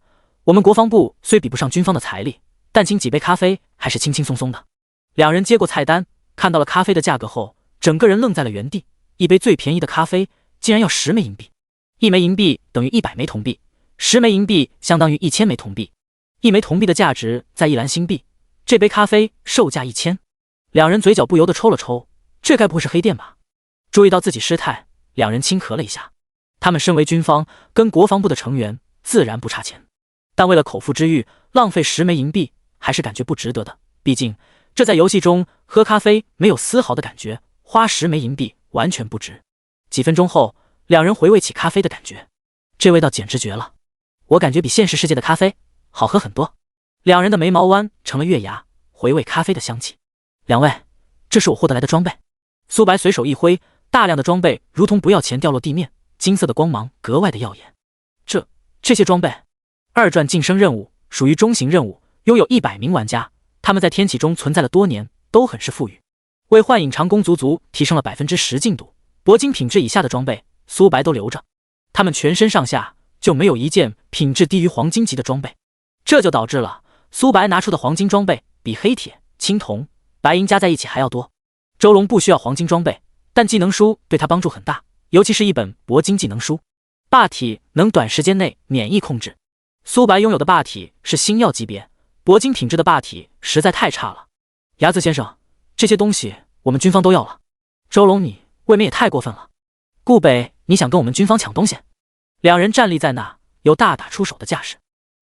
我们国防部虽比不上军方的财力，但请几杯咖啡还是轻轻松松的。2人接过菜单，看到了咖啡的价格后，整个人愣在了原地。一杯最便宜的咖啡竟然要10枚银币，1枚银币等于100枚铜币，10枚银币相当于1000枚铜币，1枚铜币的价值在1蓝星币。这杯咖啡售价1000。2人嘴角不由得抽了抽，这该不会是黑店吧？注意到自己失态，2人轻咳了一下。他们身为军方跟国防部的成员，自然不差钱，但为了口腹之欲，浪费10枚银币还是感觉不值得的。毕竟这在游戏中喝咖啡没有丝毫的感觉，花10枚银币完全不值。几分钟后，2人回味起咖啡的感觉，这味道简直绝了，我感觉比现实世界的咖啡好喝很多。2人的眉毛弯成了月牙，回味咖啡的香气。2位，这是我获得来的装备。苏白随手一挥，大量的装备如同不要钱掉落地面，金色的光芒格外的耀眼。这些装备，2传晋升任务属于中型任务，拥有100名玩家，他们在天启中存在了多年，都很是富裕。为幻影长弓足足提升了10%进度，铂金品质以下的装备苏白都留着，他们全身上下就没有一件品质低于黄金级的装备，这就导致了苏白拿出的黄金装备比黑铁、青铜、白银加在一起还要多。周龙不需要黄金装备，但技能书对他帮助很大，尤其是一本铂金技能书，霸体能短时间内免疫控制。苏白拥有的霸体是星耀级别，铂金品质的霸体实在太差了。睚眦先生，这些东西我们军方都要了。周龙，你未免也太过分了。顾北，你想跟我们军方抢东西？2人站立在那，有大打出手的架势。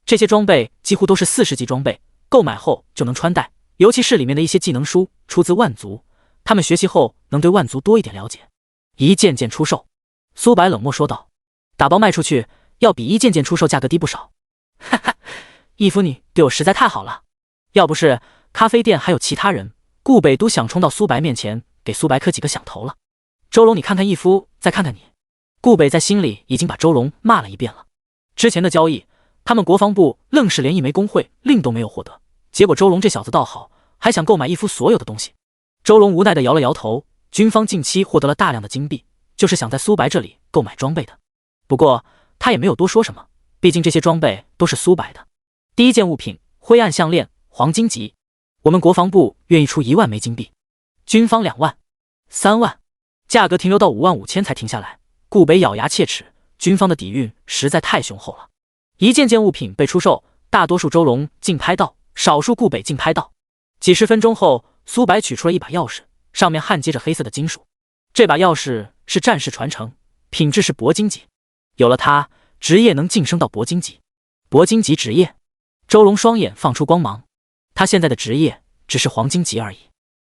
这些装备几乎都是40级装备，购买后就能穿戴，尤其是里面的一些技能书出自万族，他们学习后能对万族多一点了解。一件件出售。苏白冷漠说道，打包卖出去要比一件件出售价格低不少。哈哈，义夫你对我实在太好了，要不是咖啡店还有其他人，顾北都想冲到苏白面前给苏白磕几个响头了。周龙，你看看义夫，再看看你。顾北在心里已经把周龙骂了一遍了。之前的交易，他们国防部愣是连1枚工会令都没有获得，结果周龙这小子倒好，还想购买义夫所有的东西，周龙无奈地摇了摇头，军方近期获得了大量的金币，就是想在苏白这里购买装备的。不过他也没有多说什么，毕竟这些装备都是苏白的。第一件物品，灰暗项链，黄金级，我们国防部愿意出1万枚金币，军方2万、3万，价格停留到5万5千才停下来。顾北咬牙切齿，军方的底蕴实在太雄厚了。一件件物品被出售，大多数周龙竞拍到，少数顾北竞拍到。几十分钟后，苏白取出了一把钥匙，上面焊接着黑色的金属。这把钥匙是战士传承，品质是铂金级，有了它，职业能晋升到铂金级。铂金级职业，周龙双眼放出光芒。他现在的职业只是黄金级而已，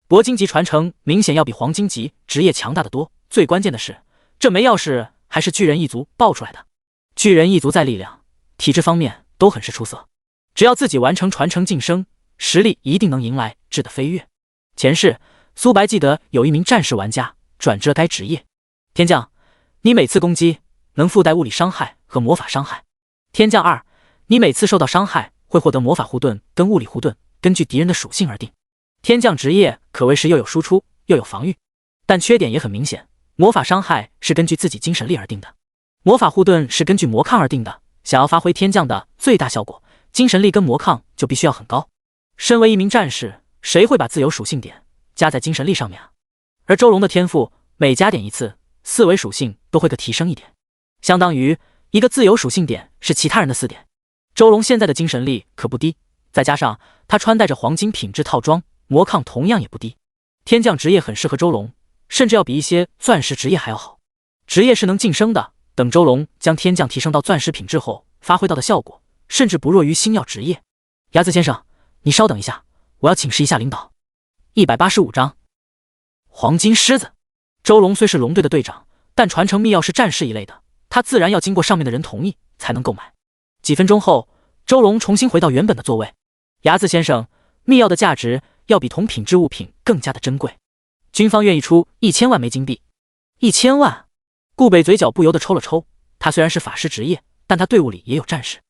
铂金级传承明显要比黄金级职业强大得多。最关键的是，这枚钥匙还是巨人一族爆出来的。巨人一族在力量、体质方面都很是出色，只要自己完成传承晋升，实力一定能迎来质的飞跃。前世苏白记得有一名战士玩家转至了该职业。天降，你每次攻击能附带物理伤害和魔法伤害。天降2，你每次受到伤害会获得魔法护盾跟物理护盾，根据敌人的属性而定。天降职业可谓是又有输出又有防御，但缺点也很明显，魔法伤害是根据自己精神力而定的，魔法护盾是根据魔抗而定的。想要发挥天降的最大效果，精神力跟魔抗就必须要很高。身为一名战士，谁会把自由属性点加在精神力上面啊？而周龙的天赋每加点一次，4维属性都会各提升1点，相当于一个自由属性点是其他人的4点。周龙现在的精神力可不低，再加上他穿戴着黄金品质套装，魔抗同样也不低。天降职业很适合周龙，甚至要比一些钻石职业还要好。职业是能晋升的，等周龙将天降提升到钻石品质后，发挥到的效果甚至不弱于星耀职业。牙子先生，你稍等一下，我要请示一下领导。185章黄金狮子。周龙虽是龙队的队长，但传承秘钥是战士一类的，他自然要经过上面的人同意才能购买。几分钟后，周龙重新回到原本的座位。牙子先生，秘钥的价值要比同品质物品更加的珍贵，军方愿意出1000万枚金币。1000万？顾北嘴角不由得抽了抽，他虽然是法师职业，但他队伍里也有战士。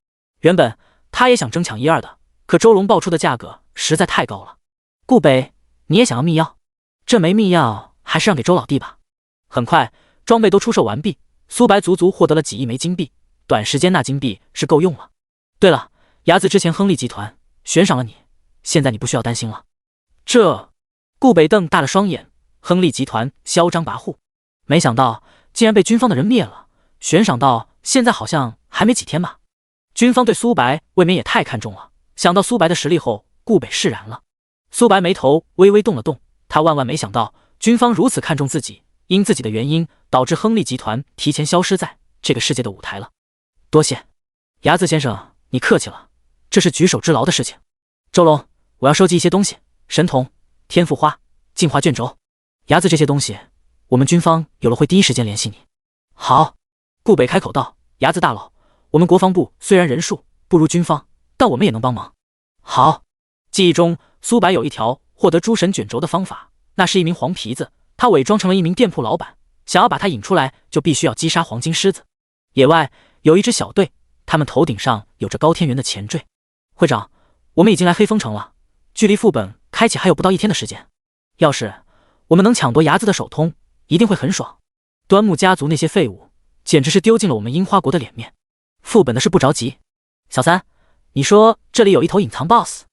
原本他也想争抢1、2的，可周龙报出的价格实在太高了。顾北，你也想要秘钥？这枚秘钥还是让给周老弟吧。很快，装备都出售完毕，苏白足足获得了几亿枚金币，短时间那金币是够用了。对了，牙子之前亨利集团悬赏了你，现在你不需要担心了。这……顾北瞪大了双眼，亨利集团嚣张跋扈，没想到竟然被军方的人灭了，悬赏到现在好像还没几天吧。军方对苏白未免也太看重了，想到苏白的实力后，顾北释然了。苏白眉头微微动了动，他万万没想到军方如此看重自己，因自己的原因导致亨利集团提前消失在这个世界的舞台了。多谢牙子先生，你客气了，这是举手之劳的事情。周龙，我要收集一些东西，神童、天赋花、进化卷轴。牙子这些东西我们军方有了会第一时间联系你。好，顾北开口道。牙子大佬，我们国防部虽然人数不如军方，但我们也能帮忙。好。记忆中苏白有一条获得诸神卷轴的方法，那是一名黄皮子，他伪装成了一名店铺老板，想要把他引出来就必须要击杀黄金狮子。野外有一支小队，他们头顶上有着高天元的前缀。会长，我们已经来黑风城了，距离副本开启还有不到1天的时间，要是我们能抢夺牙子的手通，一定会很爽。端木家族那些废物简直是丢尽了我们樱花国的脸面。副本的事不着急。小三，你说这里有一头隐藏 BOSS？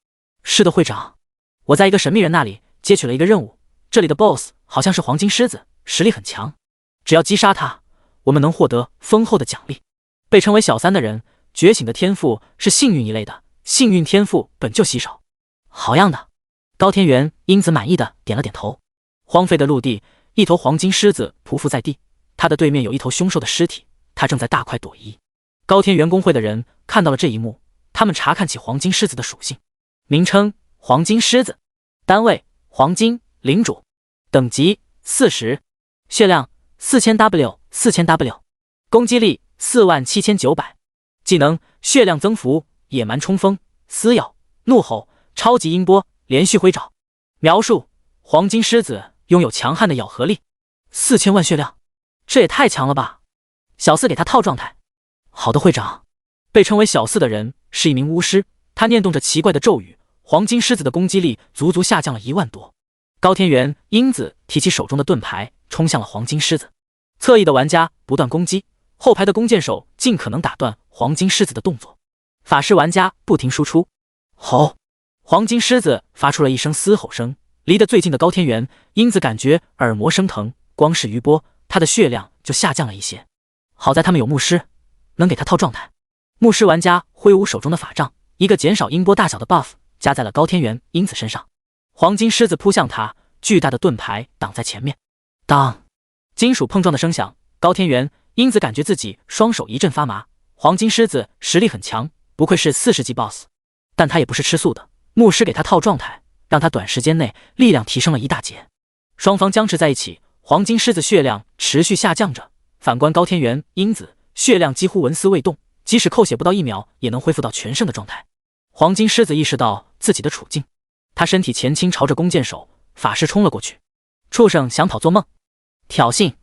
是的，会长，我在一个神秘人那里接取了一个任务，这里的 BOSS 好像是黄金狮子，实力很强，只要击杀他，我们能获得丰厚的奖励。被称为小三的人觉醒的天赋是幸运一类的，幸运天赋本就稀少。好样的。高天元因此满意的点了点头。荒废的陆地，一头黄金狮子匍匐在地，他的对面有一头凶兽的尸体，他正在大快朵颐。高天元工会的人看到了这一幕，他们查看起黄金狮子的属性。名称：黄金狮子，单位：黄金，领主，等级40，血量4000W，攻击力47900，技能：血量增幅，野蛮冲锋，撕咬，怒吼，超级音波，连续挥爪。描述：黄金狮子拥有强悍的咬合力，4000万血量，这也太强了吧！小四给他套状态。好的，会长。被称为小四的人是一名巫师，他念动着奇怪的咒语，黄金狮子的攻击力足足下降了1万多。高天元、英子提起手中的盾牌，冲向了黄金狮子。侧翼的玩家不断攻击，后排的弓箭手尽可能打断黄金狮子的动作。法师玩家不停输出。吼！黄金狮子发出了一声嘶吼声，离得最近的高天元、英子感觉耳膜生疼，光是余波，他的血量就下降了一些。好在他们有牧师，能给他套状态。牧师玩家挥舞手中的法杖，一个减少音波大小的 buff 加在了高天元、英子身上。黄金狮子扑向他，巨大的盾牌挡在前面。当金属碰撞的声响，高天元、英子感觉自己双手一阵发麻。黄金狮子实力很强，不愧是40级 boss， 但他也不是吃素的。牧师给他套状态，让他短时间内力量提升了一大截。双方僵持在一起，黄金狮子血量持续下降着。反观高天元、英子，血量几乎纹丝未动，即使扣血不到1秒，也能恢复到全胜的状态。黄金狮子意识到自己的处境，他身体前倾，朝着弓箭手、法师冲了过去。畜生想跑做梦！挑衅！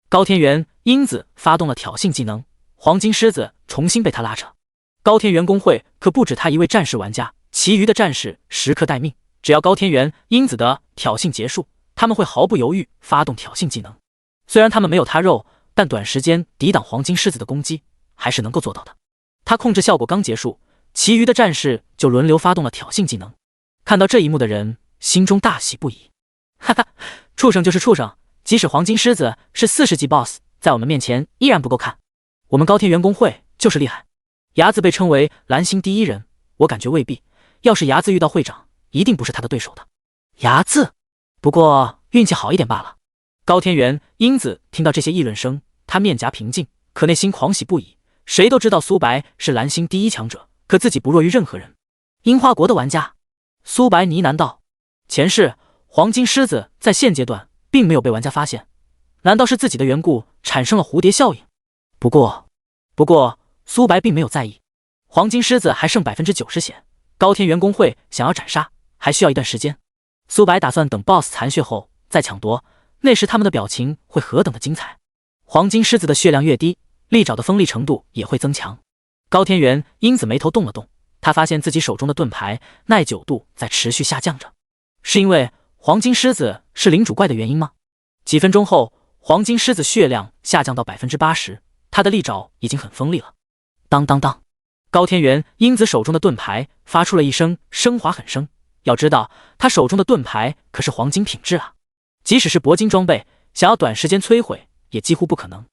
高天元、英子发动了挑衅技能，黄金狮子重新被他拉扯。高天元公会可不止他一位战士玩家，其余的战士时刻待命，只要高天元、英子的挑衅结束，他们会毫不犹豫发动挑衅技能。虽然他们没有他肉，但短时间抵挡黄金狮子的攻击还是能够做到的。他控制效果刚结束，其余的战士就轮流发动了挑衅技能。看到这一幕的人心中大喜不已。哈哈，畜生就是畜生，即使黄金狮子是40级 boss， 在我们面前依然不够看。我们高天元公会就是厉害。牙子被称为蓝星第一人，我感觉未必。要是牙子遇到会长，一定不是他的对手的。牙子，不过运气好一点罢了。高天元、英子听到这些议论声，他面颊平静，可内心狂喜不已。谁都知道苏白是蓝星第一强者，可自己不弱于任何人。樱花国的玩家，苏白呢喃道：“前世黄金狮子在现阶段并没有被玩家发现，难道是自己的缘故产生了蝴蝶效应？”不过，苏白并没有在意。黄金狮子还剩90%血，高天元公会想要斩杀，还需要一段时间。苏白打算等 BOSS 残血后再抢夺，那时他们的表情会何等的精彩！黄金狮子的血量越低，利爪的锋利程度也会增强。高天元、英子眉头动了动，他发现自己手中的盾牌耐久度在持续下降着，是因为黄金狮子是领主怪的原因吗？几分钟后，黄金狮子血量下降到80%，他的利爪已经很锋利了。当当当，高天元、英子手中的盾牌发出了一声声划狠声。要知道，他手中的盾牌可是黄金品质啊，即使是铂金装备，想要短时间摧毁也几乎不可能。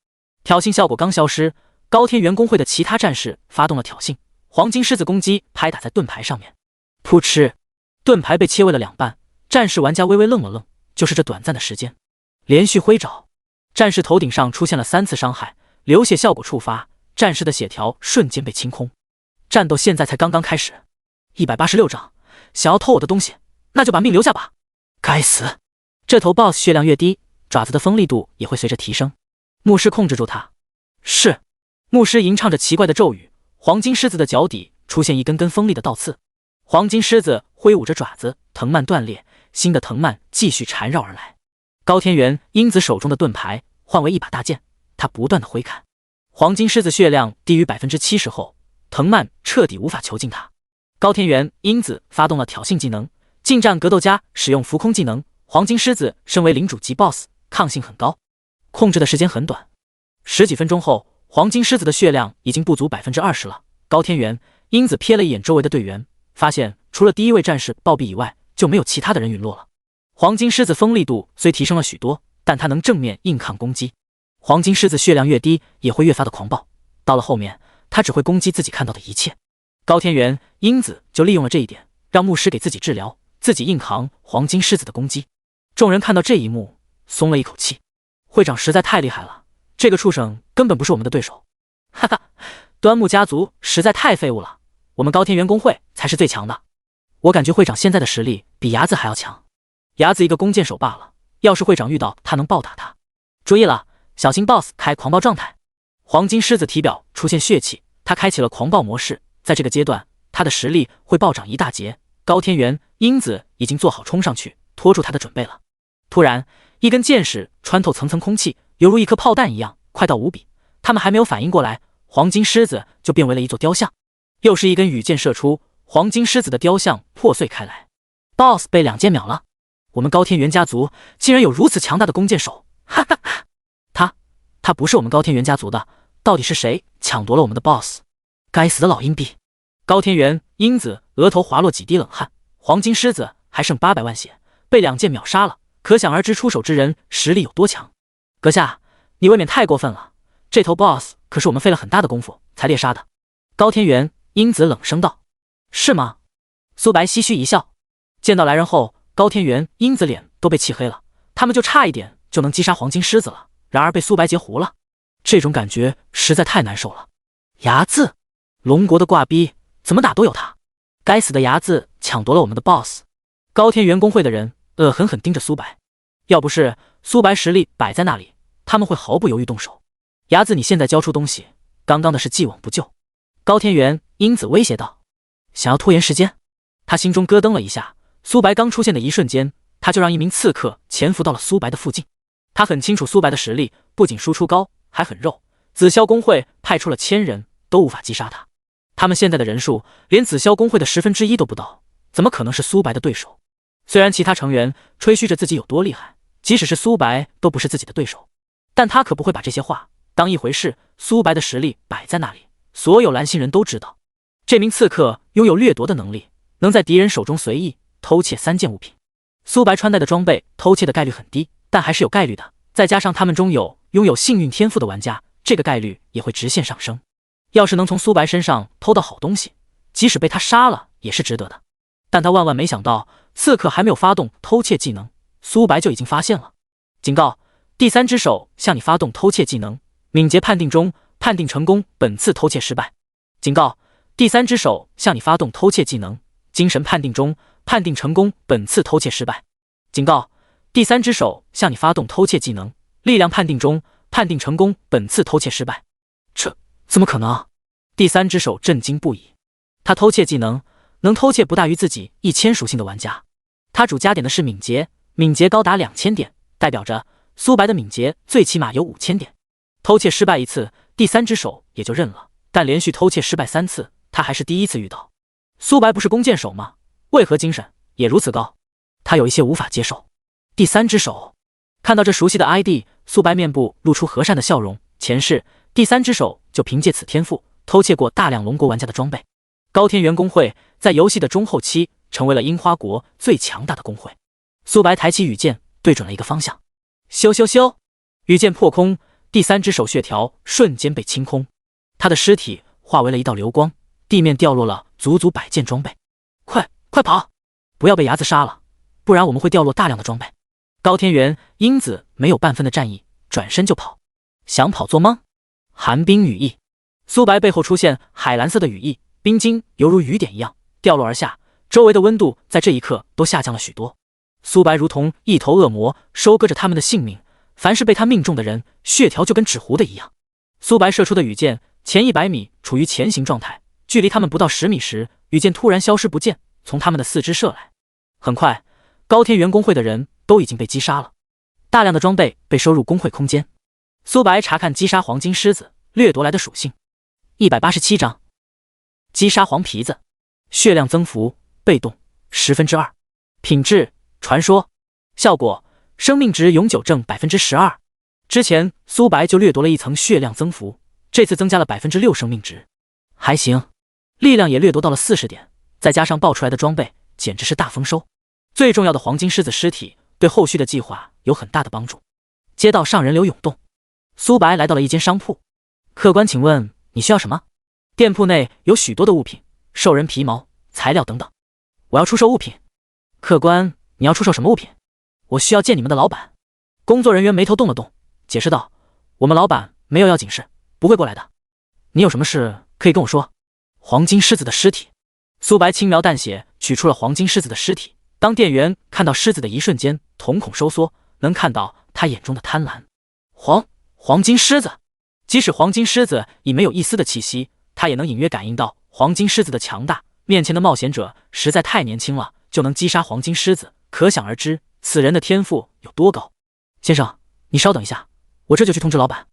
挑衅效果刚消失，高天元公会的其他战士发动了挑衅，黄金狮子攻击拍打在盾牌上面，噗嗤，盾牌被切为了2半。战士玩家微微愣了愣，就是这短暂的时间，连续挥爪，战士头顶上出现了3次伤害，流血效果触发，战士的血条瞬间被清空。战斗现在才刚刚开始，186掌，想要偷我的东西，那就把命留下吧！该死，这头 BOSS 血量越低，爪子的锋利度也会随着提升。牧师控制住他，是。牧师吟唱着奇怪的咒语，黄金狮子的脚底出现一根根锋利的倒刺。黄金狮子挥舞着爪子，藤蔓断裂，新的藤蔓继续缠绕而来。高天元、英子手中的盾牌换为一把大剑，他不断的挥砍。黄金狮子血量低于70%后，藤蔓彻底无法囚禁他。高天元、英子发动了挑衅技能，近战格斗家使用浮空技能。黄金狮子身为领主级 BOSS， 抗性很高，控制的时间很短，10几分钟后，黄金狮子的血量已经不足20%了。高天元、英子瞥了一眼周围的队员，发现除了第一位战士暴毙以外，就没有其他的人陨落了。黄金狮子锋利度虽提升了许多，但它能正面硬抗攻击。黄金狮子血量越低，也会越发的狂暴，到了后面，它只会攻击自己看到的一切。高天元、英子就利用了这一点，让牧师给自己治疗，自己硬扛黄金狮子的攻击。众人看到这一幕，松了一口气。会长实在太厉害了，这个畜生根本不是我们的对手。哈哈，端木家族实在太废物了，我们高天元公会才是最强的。我感觉会长现在的实力比牙子还要强。牙子一个弓箭手罢了，要是会长遇到他能暴打他。注意了，小心 BOSS 开狂暴状态。黄金狮子体表出现血气，他开启了狂暴模式，在这个阶段，他的实力会暴涨一大截。高天元、英子已经做好冲上去拖住他的准备了。突然，一根箭矢穿透层层空气，犹如一颗炮弹一样，快到无比。他们还没有反应过来，黄金狮子就变为了一座雕像。又是一根羽箭射出，黄金狮子的雕像破碎开来。BOSS 被2箭秒了。我们高天元家族竟然有如此强大的弓箭手！哈哈哈！他不是我们高天元家族的，到底是谁抢夺了我们的 boss？ 该死的老阴币！高天元英子额头滑落几滴冷汗，黄金狮子还剩800万血，被2剑秒杀了，可想而知出手之人实力有多强。阁下，你未免太过分了，这头 boss 可是我们费了很大的功夫才猎杀的。高天元英子冷声道：“是吗？”苏白唏嘘一笑，见到来人后，高天元英子脸都被气黑了，他们就差一点就能击杀黄金狮子了，然而被苏白截胡了，这种感觉实在太难受了。睚眦，龙国的挂逼怎么打都有他，该死的睚眦抢夺了我们的 boss！ 高天元工会的人恶狠狠盯着苏白，要不是苏白实力摆在那里，他们会毫不犹豫动手。睚眦，你现在交出东西，刚刚的事既往不咎。高天元英子威胁道，想要拖延时间。他心中咯噔了一下，苏白刚出现的一瞬间，他就让一名刺客潜伏到了苏白的附近。他很清楚苏白的实力不仅输出高，还很肉，紫霄工会派出了1000人都无法击杀他，他们现在的人数连紫霄工会的1/10都不到，怎么可能是苏白的对手？虽然其他成员吹嘘着自己有多厉害，即使是苏白都不是自己的对手，但他可不会把这些话当一回事。苏白的实力摆在那里，所有蓝星人都知道，这名刺客拥有掠夺的能力，能在敌人手中随意偷窃3件物品。苏白穿戴的装备偷窃的概率很低，但还是有概率的，再加上他们中有拥有幸运天赋的玩家，这个概率也会直线上升。要是能从苏白身上偷到好东西，即使被他杀了也是值得的。但他万万没想到，刺客还没有发动偷窃技能，苏白就已经发现了。警告，第3只手向你发动偷窃技能，敏捷判定中，判定成功，本次偷窃失败。警告，第3只手向你发动偷窃技能，精神判定中，判定成功，本次偷窃失败。警告，第3只手向你发动偷窃技能，力量判定中，判定成功，本次偷窃失败。这怎么可能？第3只手震惊不已，他偷窃技能能偷窃不大于自己1000属性的玩家，他主加点的是敏捷，敏捷高达2000点，代表着苏白的敏捷最起码有5000点。偷窃失败一次，第3只手也就认了，但连续偷窃失败3次，他还是第一次遇到。苏白不是弓箭手吗？为何精神也如此高？他有一些无法接受。第3只手，看到这熟悉的 ID， 苏白面部露出和善的笑容。前世第3只手就凭借此天赋偷窃过大量龙国玩家的装备。高天元工会在游戏的中后期成为了樱花国最强大的工会。苏白抬起羽箭，对准了一个方向，咻咻咻，羽箭破空，第3只手血条瞬间被清空，他的尸体化为了一道流光，地面掉落了足足100件装备。快跑，不要被睚眦杀了，不然我们会掉落大量的装备。高天元英子没有半分的战意，转身就跑。想跑做梦。寒冰羽翼，苏白背后出现海蓝色的羽翼，冰晶犹如雨点一样掉落而下，周围的温度在这一刻都下降了许多。苏白如同一头恶魔，收割着他们的性命，凡是被他命中的人，血条就跟纸糊的一样。苏白射出的羽箭前100米处于前行状态，距离他们不到10米时，羽箭突然消失不见，从他们的四肢射来。很快，高天元工会的人都已经被击杀了，大量的装备被收入工会空间。苏白查看击杀黄金狮子掠夺来的属性，187章。击杀黄皮子，血量增幅被动2%，品质传说，效果生命值永久挣 12%。 之前苏白就掠夺了一层血量增幅，这次增加了 6% 生命值，还行。力量也掠夺到了40点，再加上爆出来的装备，简直是大丰收。最重要的黄金狮子尸体对后续的计划有很大的帮助。街道上人流涌动，苏白来到了一间商铺。客官，请问你需要什么？店铺内有许多的物品，兽人皮毛、材料等等。我要出售物品。客官，你要出售什么物品？我需要见你们的老板。工作人员眉头动了动，解释道：我们老板没有要紧事，不会过来的。你有什么事可以跟我说。黄金狮子的尸体。苏白轻描淡写取出了黄金狮子的尸体。当店员看到狮子的一瞬间，瞳孔收缩，能看到他眼中的贪婪。黄金狮子，即使黄金狮子已没有一丝的气息，他也能隐约感应到黄金狮子的强大。面前的冒险者实在太年轻了，就能击杀黄金狮子，可想而知此人的天赋有多高。先生，你稍等一下，我这就去通知老板。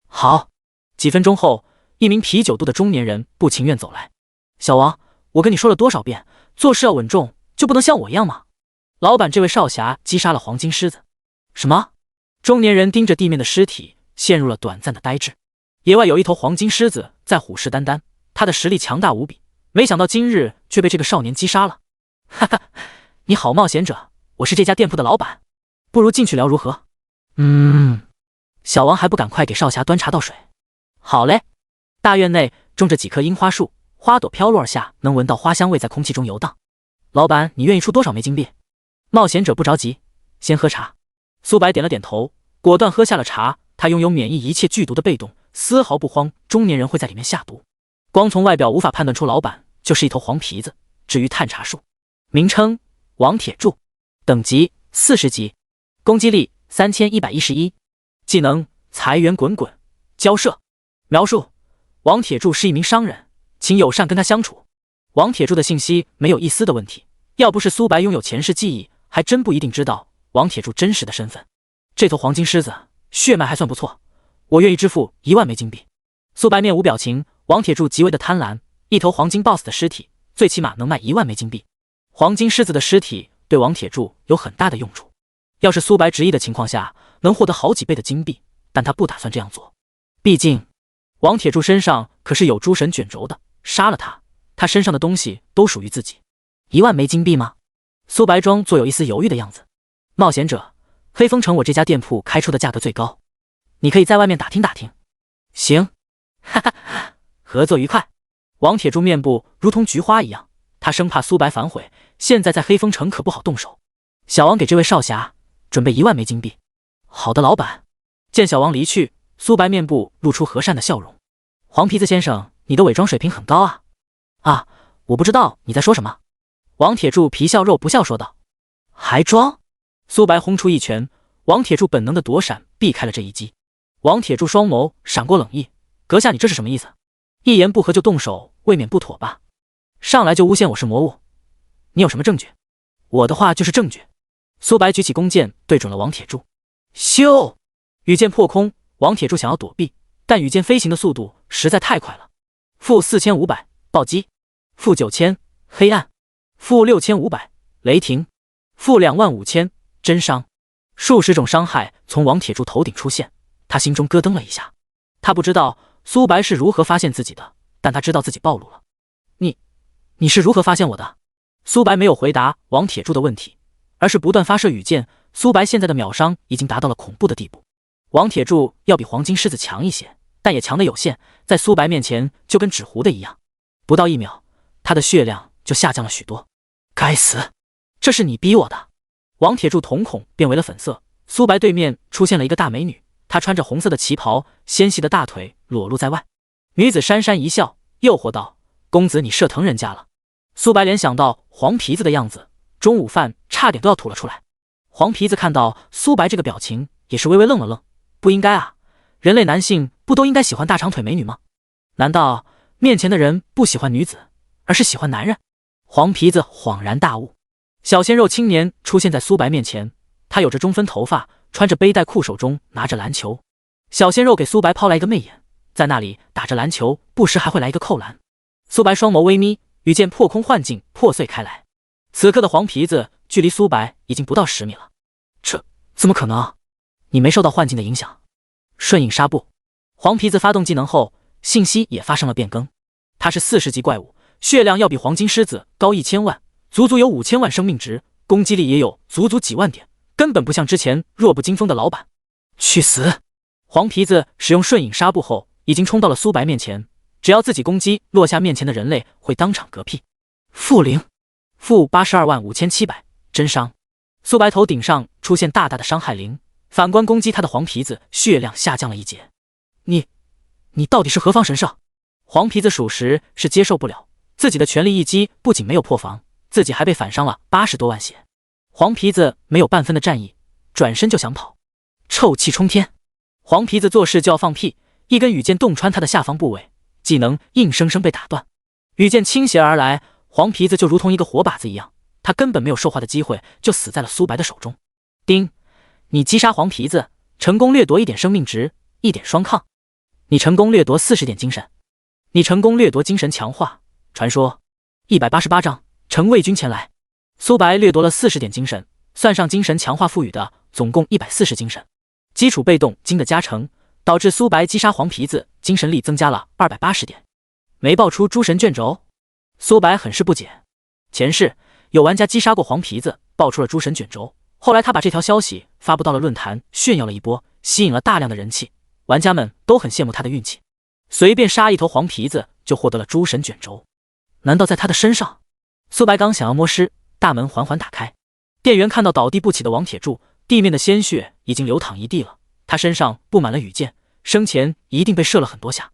好。几分钟后，一名啤酒肚的中年人不情愿走来。小王，我跟你说了多少遍，做事要稳重，就不能像我一样吗？老板，这位少侠击杀了黄金狮子。什么？中年人盯着地面的尸体，陷入了短暂的呆滞。野外有一头黄金狮子在虎视眈眈，他的实力强大无比，没想到今日却被这个少年击杀了。哈哈，你好，冒险者，我是这家店铺的老板，不如进去聊如何？小王还不赶快给少侠端茶倒水？好嘞。大院内种着几棵樱花树，花朵飘落而下，能闻到花香味在空气中游荡。老板，你愿意出多少枚金币？冒险者不着急，先喝茶。苏白点了点头，果断喝下了茶。他拥有免疫一切剧毒的被动，丝毫不慌中年人会在里面下毒。光从外表无法判断出老板就是一头黄皮子。至于探查术，名称王铁柱，等级40级，攻击力3111，技能财源滚滚，交涉。描述：王铁柱是一名商人，请友善跟他相处。王铁柱的信息没有一丝的问题，要不是苏白拥有前世记忆，还真不一定知道王铁柱真实的身份。这头黄金狮子血脉还算不错，我愿意支付1万枚金币。苏白面无表情，王铁柱极为的贪婪，一头黄金 BOSS 的尸体最起码能卖1万枚金币。黄金狮子的尸体对王铁柱有很大的用处，要是苏白执意的情况下，能获得好几倍的金币，但他不打算这样做。毕竟王铁柱身上可是有诸神卷轴的，杀了他，他身上的东西都属于自己。1万枚金币吗？苏白装作有一丝犹豫的样子。冒险者，黑风城我这家店铺开出的价格最高，你可以在外面打听打听。行，哈哈，合作愉快。王铁柱面部如同菊花一样，他生怕苏白反悔，现在在黑风城可不好动手。小王给这位少侠准备1万枚金币。好的，老板。见小王离去，苏白面部露出和善的笑容。黄皮子先生，你的伪装水平很高啊。啊，我不知道你在说什么。王铁柱皮笑肉不笑说道。还装？苏白轰出一拳，王铁柱本能的躲闪，避开了这一击。王铁柱双眸闪过冷意，阁下你这是什么意思？一言不合就动手，未免不妥吧？上来就诬陷我是魔物，你有什么证据？我的话就是证据。苏白举起弓箭对准了王铁柱。咻！羽箭破空，王铁柱想要躲避，但羽箭飞行的速度实在太快了。负4500暴击，负9000黑暗，负6500雷霆，负25000真伤。数十种伤害从王铁柱头顶出现，他心中咯噔了一下。他不知道苏白是如何发现自己的，但他知道自己暴露了。你是如何发现我的？苏白没有回答王铁柱的问题，而是不断发射羽箭。苏白现在的秒伤已经达到了恐怖的地步。王铁柱要比黄金狮子强一些，但也强的有限，在苏白面前就跟纸糊的一样。不到1秒，他的血量就下降了许多。该死，这是你逼我的！王铁柱瞳孔变为了粉色。苏白对面出现了一个大美女，她穿着红色的旗袍，纤细的大腿裸露在外。女子讪讪一笑，诱惑道：公子你射疼人家了。苏白联想到黄皮子的样子，中午饭差点都要吐了出来。黄皮子看到苏白这个表情，也是微微愣了愣。不应该啊，人类男性不都应该喜欢大长腿美女吗？难道面前的人不喜欢女子，而是喜欢男人？黄皮子恍然大悟。小鲜肉青年出现在苏白面前，他有着中分头发，穿着背带裤，手中拿着篮球。小鲜肉给苏白抛来一个媚眼，在那里打着篮球，不时还会来一个扣篮。苏白双眸微眯，羽箭破空幻境破碎开来。此刻的黄皮子距离苏白已经不到10米了。这怎么可能？你没受到幻境的影响。瞬影纱布，黄皮子发动技能后，信息也发生了变更。他是40级怪物，血量要比黄金狮子高1000万，足足有5000万生命值，攻击力也有足足几万点，根本不像之前弱不禁风的老板。去死！黄皮子使用瞬影纱布后，已经冲到了苏白面前，只要自己攻击落下面前的人类，会当场嗝屁。负825700真伤。苏白头顶上出现大大的伤害铃，反观攻击他的黄皮子血量下降了1截。你到底是何方神圣？黄皮子属实是接受不了，自己的全力一击不仅没有破防，自己还被反伤了80多万血。黄皮子没有半分的战意，转身就想跑。臭气冲天！黄皮子做事就要放屁，一根羽箭洞穿他的下方部位，技能硬生生被打断。羽箭倾斜而来，黄皮子就如同一个活靶子一样，他根本没有说话的机会，就死在了苏白的手中。丁，你击杀黄皮子，成功掠夺1点生命值，1点双抗。你成功掠夺40点精神。你成功掠夺精神强化传说188章，陈卫军前来。苏白掠夺了40点精神，算上精神强化赋予的，总共140精神。基础被动金的加成，导致苏白击杀黄皮子精神力增加了280点。没爆出诸神卷轴，苏白很是不解。前世有玩家击杀过黄皮子，爆出了诸神卷轴。后来他把这条消息发布到了论坛，炫耀了一波，吸引了大量的人气。玩家们都很羡慕他的运气，随便杀一头黄皮子就获得了诸神卷轴。难道在他的身上？苏白刚想要摸尸，大门缓缓打开。店员看到倒地不起的王铁柱，地面的鲜血已经流淌一地了，他身上布满了羽箭，生前一定被射了很多下。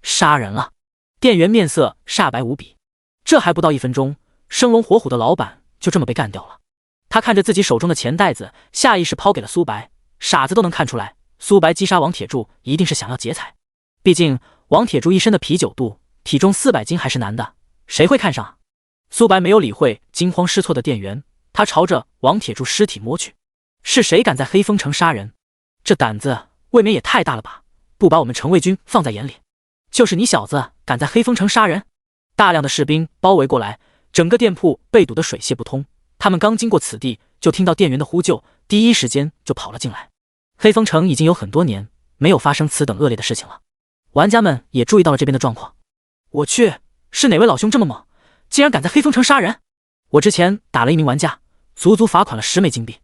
杀人了！店员面色煞白无比。这还不到1分钟，生龙活虎的老板就这么被干掉了。他看着自己手中的钱袋子，下意识抛给了苏白。傻子都能看出来，苏白击杀王铁柱一定是想要劫财。毕竟王铁柱一身的啤酒肚，体重400斤还是男的，谁会看上啊？苏白没有理会惊慌失措的店员，他朝着王铁柱尸体摸去。是谁敢在黑风城杀人？这胆子未免也太大了吧，不把我们城卫军放在眼里。就是你小子敢在黑风城杀人！大量的士兵包围过来，整个店铺被堵得水泄不通。他们刚经过此地，就听到店员的呼救，第一时间就跑了进来。黑风城已经有很多年没有发生此等恶劣的事情了，玩家们也注意到了这边的状况。我去，是哪位老兄这么猛，竟然敢在黑风城杀人？我之前打了一名玩家，足足罚款了10枚金币。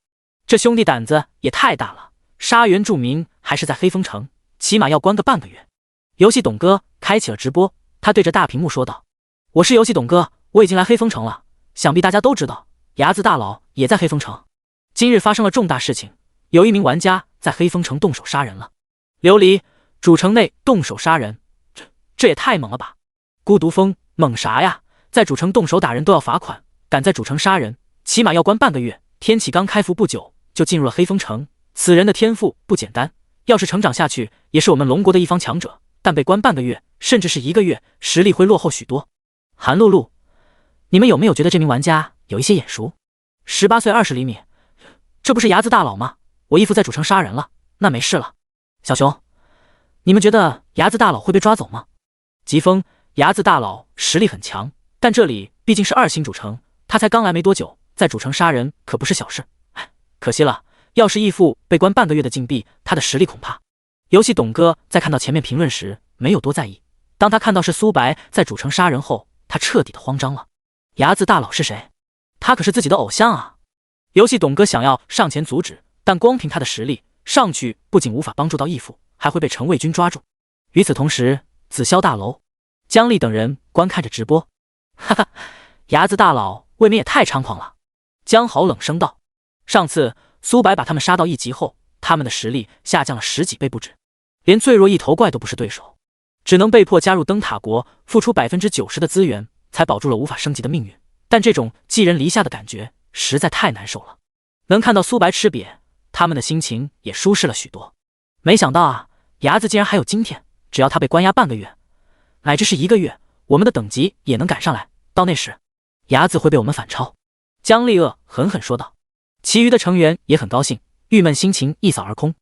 这兄弟胆子也太大了，杀原住民还是在黑风城，起码要关个半个月。游戏董哥开启了直播，他对着大屏幕说道：我是游戏董哥，我已经来黑风城了，想必大家都知道，牙子大佬也在黑风城。今日发生了重大事情，有一名玩家在黑风城动手杀人了。琉璃，主城内动手杀人，这也太猛了吧！孤独风，猛啥呀？在主城动手打人都要罚款，敢在主城杀人，起码要关半个月。天启刚开服不久就进入了黑风城，此人的天赋不简单，要是成长下去，也是我们龙国的一方强者。但被关半个月，甚至是1个月，实力会落后许多。韩露露，你们有没有觉得这名玩家有一些眼熟？18岁20厘米，这不是牙子大佬吗？我义父在主城杀人了，那没事了。小熊，你们觉得牙子大佬会被抓走吗？疾风，牙子大佬实力很强，但这里毕竟是2星主城，他才刚来没多久，在主城杀人可不是小事。唉，可惜了，要是义父被关半个月的禁闭，他的实力恐怕……游戏董哥在看到前面评论时没有多在意，当他看到是苏白在主城杀人后，他彻底的慌张了。牙子大佬是谁？他可是自己的偶像啊！游戏董哥想要上前阻止，但光凭他的实力上去不仅无法帮助到义父，还会被城卫军抓住。与此同时，紫霄大楼，姜丽等人观看着直播。哈哈，牙子大佬未免也太猖狂了。姜豪冷声道：上次苏白把他们杀到1级后，他们的实力下降了10几倍不止，连最弱一头怪都不是对手，只能被迫加入灯塔国，付出90%的资源，才保住了无法升级的命运。但这种寄人篱下的感觉实在太难受了。能看到苏白吃瘪，他们的心情也舒适了许多。没想到啊，牙子竟然还有今天，只要他被关押半个月，乃至是1个月，我们的等级也能赶上来，到那时，牙子会被我们反超。姜立恶狠狠说道。其余的成员也很高兴，郁闷心情一扫而空。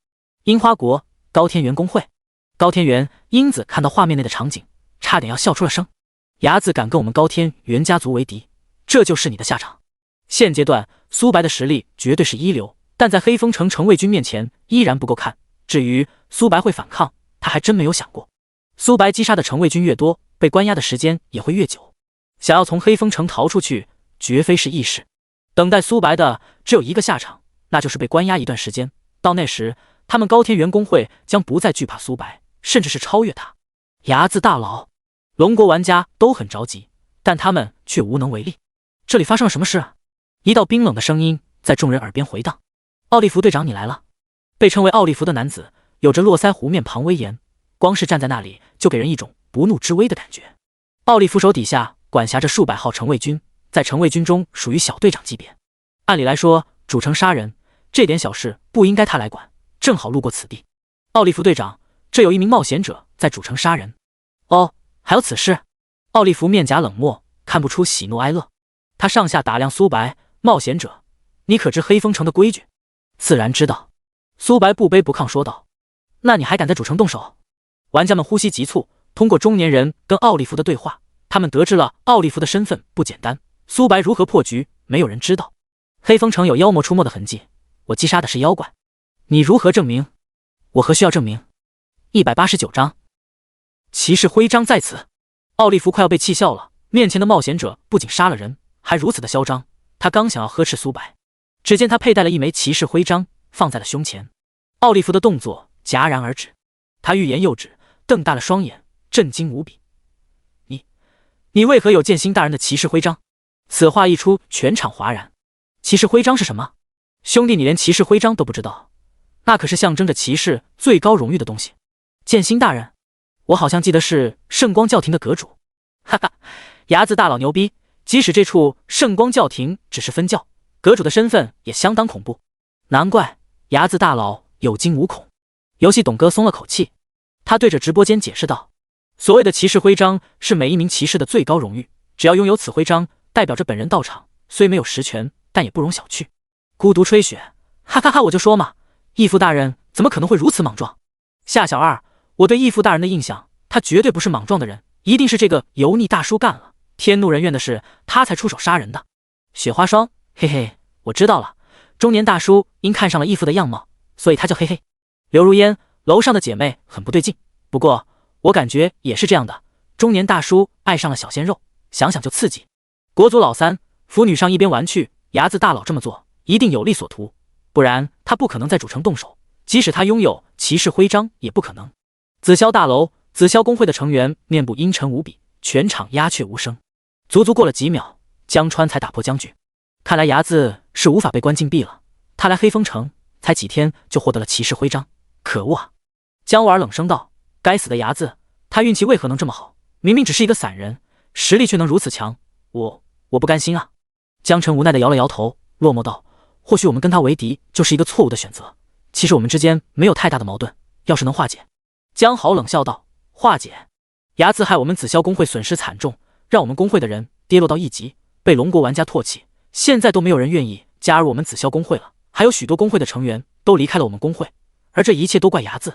樱花国高天元公会，高天元、英子看到画面内的场景，差点要笑出了声。牙子敢跟我们高天元家族为敌，这就是你的下场。现阶段苏白的实力绝对是一流，但在黑风城城卫军面前依然不够看。至于苏白会反抗，他还真没有想过。苏白击杀的城卫军越多，被关押的时间也会越久。想要从黑风城逃出去，绝非是易事。等待苏白的只有一个下场，那就是被关押一段时间。到那时，他们高天元公会将不再惧怕苏白，甚至是超越他。牙子大佬，龙国玩家都很着急，但他们却无能为力。这里发生了什么事啊？一道冰冷的声音在众人耳边回荡。奥利弗队长，你来了。被称为奥利弗的男子有着络腮胡，面庞威严，光是站在那里就给人一种不怒之威的感觉。奥利弗手底下管辖着数百号城卫军，在城卫军中属于小队长级别。按理来说，主城杀人这点小事不应该他来管，正好路过此地。奥利弗队长，这有一名冒险者在主城杀人。哦，还有此事？奥利弗面颊冷漠，看不出喜怒哀乐。他上下打量苏白，冒险者，你可知黑风城的规矩？自然知道。苏白不卑不亢说道。那你还敢在主城动手？玩家们呼吸急促，通过中年人跟奥利弗的对话，他们得知了奥利弗的身份不简单。苏白如何破局，没有人知道。黑风城有妖魔出没的痕迹，我击杀的是妖怪，你如何证明？我何需要证明？189章，骑士徽章在此。奥利弗快要被气笑了，面前的冒险者不仅杀了人，还如此的嚣张。他刚想要呵斥苏白，只见他佩戴了一枚骑士徽章，放在了胸前。奥利弗的动作戛然而止，他欲言又止，瞪大了双眼，震惊无比。你为何有剑心大人的骑士徽章？此话一出，全场哗然。骑士徽章是什么？兄弟，你连骑士徽章都不知道？那可是象征着骑士最高荣誉的东西。剑心大人，我好像记得是圣光教廷的阁主。哈哈，睚眦大佬牛逼！即使这处圣光教廷只是分教，阁主的身份也相当恐怖。难怪睚眦大佬有惊无恐。游戏董哥松了口气，他对着直播间解释道：所谓的骑士徽章是每一名骑士的最高荣誉，只要拥有此徽章，代表着本人到场，虽没有实权，但也不容小觑。孤独吹雪，哈哈哈！我就说嘛，义父大人怎么可能会如此莽撞？夏小二，我对义父大人的印象，他绝对不是莽撞的人，一定是这个油腻大叔干了。天怒人怨的是他才出手杀人的。雪花霜，嘿嘿，我知道了，中年大叔因看上了义父的样貌，所以他叫嘿嘿。刘如烟，楼上的姐妹很不对劲，不过我感觉也是这样的，中年大叔爱上了小鲜肉，想想就刺激。国足老三，腐女上一边玩去，睚眦大佬这么做一定有利所图，不然他不可能在主城动手，即使他拥有骑士徽章也不可能。紫霄大楼，紫霄公会的成员面部阴沉无比，全场鸦雀无声。足足过了几秒，江川才打破僵局。看来睚眦是无法被关禁闭了，他来黑风城才几天就获得了骑士徽章，可恶啊！江婉冷声道：该死的睚眦，他运气为何能这么好？明明只是一个散人，实力却能如此强，我不甘心啊！江辰无奈地摇了摇头，落寞道：或许我们跟他为敌就是一个错误的选择，其实我们之间没有太大的矛盾，要是能化解。江豪冷笑道：化解？睚眦害我们紫霄公会损失惨重，让我们公会的人跌落到一级，被龙国玩家唾弃，现在都没有人愿意加入我们紫霄公会了，还有许多公会的成员都离开了我们公会，而这一切都怪睚眦。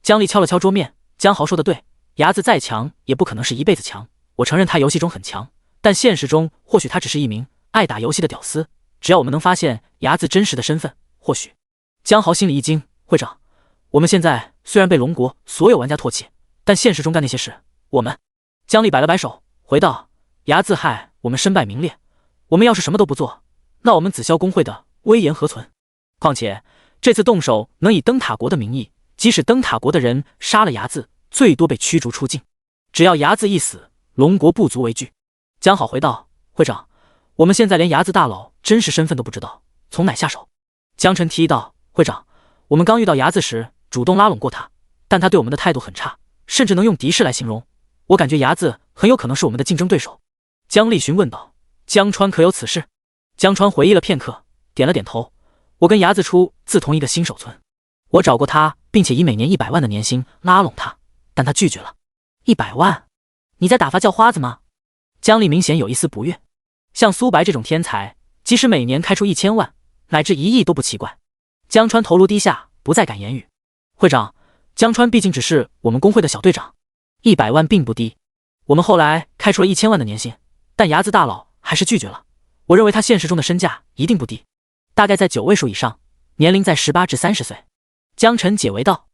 江丽敲了敲桌面，江豪说的对，睚眦再强也不可能是一辈子强，我承认他游戏中很强，但现实中或许他只是一名爱打游戏的屌丝，只要我们能发现睚眦真实的身份，或许……江豪心里一惊，会长，我们现在虽然被龙国所有玩家唾弃，但现实中干那些事，我们……江丽摆了摆手，回道：睚眦害我们身败名裂，我们要是什么都不做，那我们紫霄公会的威严何存？况且这次动手能以灯塔国的名义，即使灯塔国的人杀了睚眦，最多被驱逐出境，只要睚眦一死，龙国不足为惧。江好回道：会长，我们现在连睚眦大佬真实身份都不知道，从哪下手？江辰提议道：会长，我们刚遇到睚眦时主动拉拢过他，但他对我们的态度很差，甚至能用敌视来形容，我感觉睚眦很有可能是我们的竞争对手。江丽询问道：江川可有此事？江川回忆了片刻，点了点头：我跟睚眦出自同一个新手村，我找过他，并且以每年100万的年薪拉拢他，但他拒绝了。100万？你在打发叫花子吗？江丽明显有一丝不悦。像苏白这种天才，即使每年开出1000万乃至1亿都不奇怪。江川头颅低下，不再敢言语。会长，江川毕竟只是我们公会的小队长，100万并不低。我们后来开出了1000万的年薪，但睚眦大佬还是拒绝了。我认为他现实中的身价一定不低，大概在9位数以上，年龄在18至30岁。江辰解围道：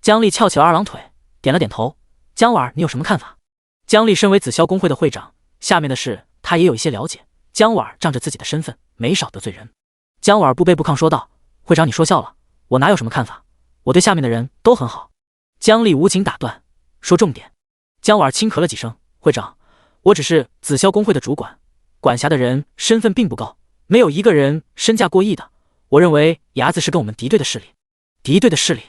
江丽翘起了二郎腿，点了点头。江婉，你有什么看法？江丽身为紫霄公会的会长，下面的事他也有一些了解。江婉仗着自己的身份，没少得罪人。江婉不卑不亢说道：会长，你说笑了，我哪有什么看法？我对下面的人都很好。江丽无情打断，说重点。江婉轻咳了几声：会长，我只是紫霄公会的主管，管辖的人身份并不高，没有一个人身价过亿的。我认为睚眦是跟我们敌对的势力。敌对的势力？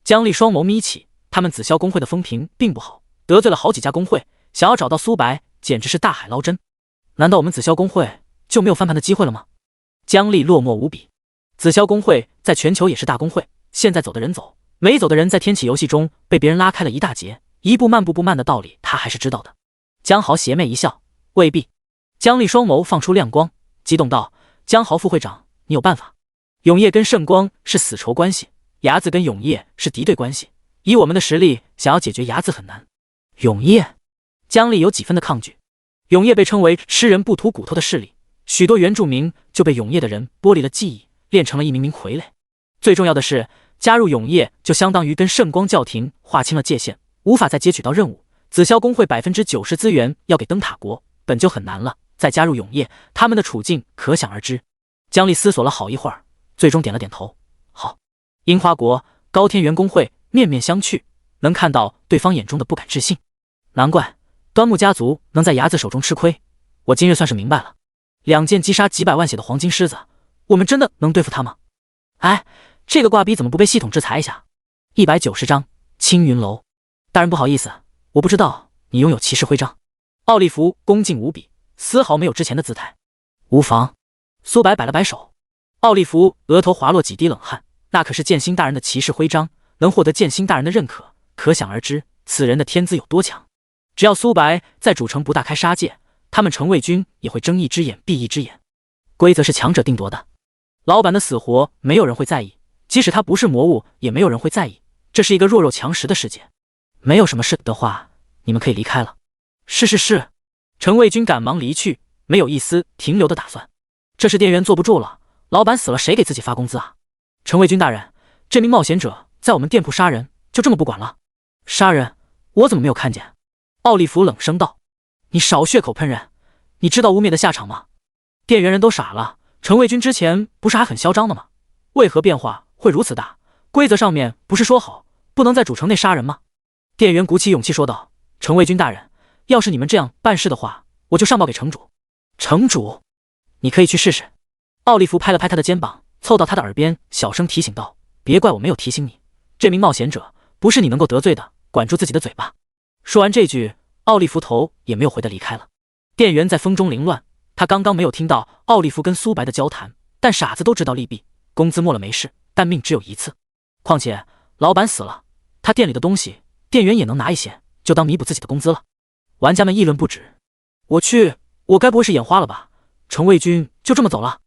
江丽双眸眯起，他们紫霄公会的风评并不好，得罪了好几家公会，想要找到苏白简直是大海捞针。难道我们紫霄公会就没有翻盘的机会了吗？江丽落寞无比。紫霄公会在全球也是大公会，现在走的人走，没走的人在天启游戏中被别人拉开了一大截，一步慢步步慢的道理他还是知道的。江豪邪魅一笑：未必。江丽双眸放出亮光，激动道：江豪副会长，你有办法？永业跟圣光是死仇关系，睚眦跟永业是敌对关系，以我们的实力想要解决睚眦很难。永业？江丽有几分的抗拒。永业被称为吃人不吐骨头的势力，许多原住民就被永业的人剥离了记忆，练成了一名名傀儡。最重要的是，加入永业就相当于跟圣光教廷划清了界限，无法再接取到任务。紫霄工会90%资源要给灯塔国，本就很难了，再加入永业，他们的处境可想而知。姜丽思索了好一会儿，最终点了点头。好。樱花国、高天元工会面面相觑，能看到对方眼中的不敢置信。难怪端木家族能在伢子手中吃亏，我今日算是明白了。2件击杀几百万血的黄金狮子，我们真的能对付他吗？哎，这个挂逼怎么不被系统制裁一下？190章青云楼。大人不好意思，我不知道你拥有骑士徽章。奥利弗恭敬无比，丝毫没有之前的姿态。无妨。苏白摆了摆手。奥利弗额头滑落几滴冷汗，那可是剑心大人的骑士徽章，能获得剑心大人的认可，可想而知此人的天资有多强。只要苏白在主城不大开杀戒，他们城卫军也会睁一只眼闭一只眼。规则是强者定夺的，老板的死活没有人会在意，即使他不是魔物，也没有人会在意。这是一个弱肉强食的世界。没有什么事的话，你们可以离开了。是。城卫军赶忙离去，没有一丝停留的打算。这是店员坐不住了，老板死了，谁给自己发工资啊？城卫军大人，这名冒险者在我们店铺杀人，就这么不管了？杀人？我怎么没有看见？奥利弗冷声道：“你少血口喷人！你知道污蔑的下场吗？”店员人都傻了，城卫军之前不是还很嚣张的吗？为何变化会如此大？规则上面不是说好不能在主城内杀人吗？店员鼓起勇气说道：“城卫军大人，要是你们这样办事的话，我就上报给城主。”城主，你可以去试试。奥利弗拍了拍他的肩膀，凑到他的耳边小声提醒道：“别怪我没有提醒你，这名冒险者不是你能够得罪的，管住自己的嘴巴。”说完这句，奥利弗头也没有回的离开了。店员在风中凌乱，他刚刚没有听到奥利弗跟苏白的交谈，但傻子都知道利弊，工资没了没事，但命只有一次。况且老板死了，他店里的东西店员也能拿一些，就当弥补自己的工资了。玩家们议论不止。我去，我该不会是眼花了吧？城卫军就这么走了？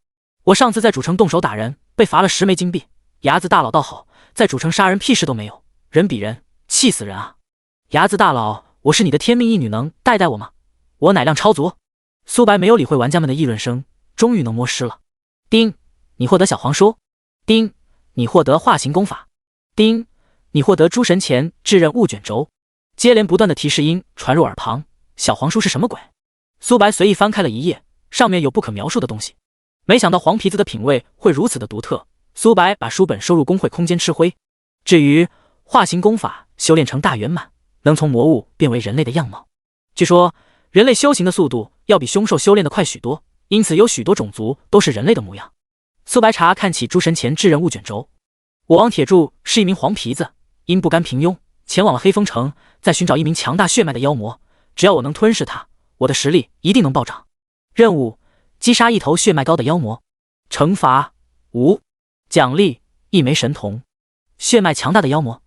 我上次在主城动手打人，被罚了10枚金币。伢子大佬倒好，在主城杀人屁事都没有，人比人，气死人啊！伢子大佬，我是你的天命异女，能带带我吗？我奶量超足。苏白没有理会玩家们的议论声，终于能摸尸了。丁，你获得小黄书。丁，你获得化形功法。丁，你获得诸神钳炙刃物卷轴。接连不断的提示音传入耳旁，小黄书是什么鬼？苏白随意翻开了一页，上面有不可描述的东西。没想到黄皮子的品味会如此的独特，苏白把书本收入工会空间吃灰。至于化形功法修炼成大圆满，能从魔物变为人类的样貌。据说人类修行的速度要比凶兽修炼的快许多，因此有许多种族都是人类的模样。苏白茶看起诸神钳炙刃物卷轴。我王铁柱是一名黄皮子，因不甘平庸，前往了黑风城，在寻找一名强大血脉的妖魔。只要我能吞噬他，我的实力一定能暴涨。任务：击杀一头血脉高的妖魔。惩罚：无。奖励：一枚神铜。血脉强大的妖魔，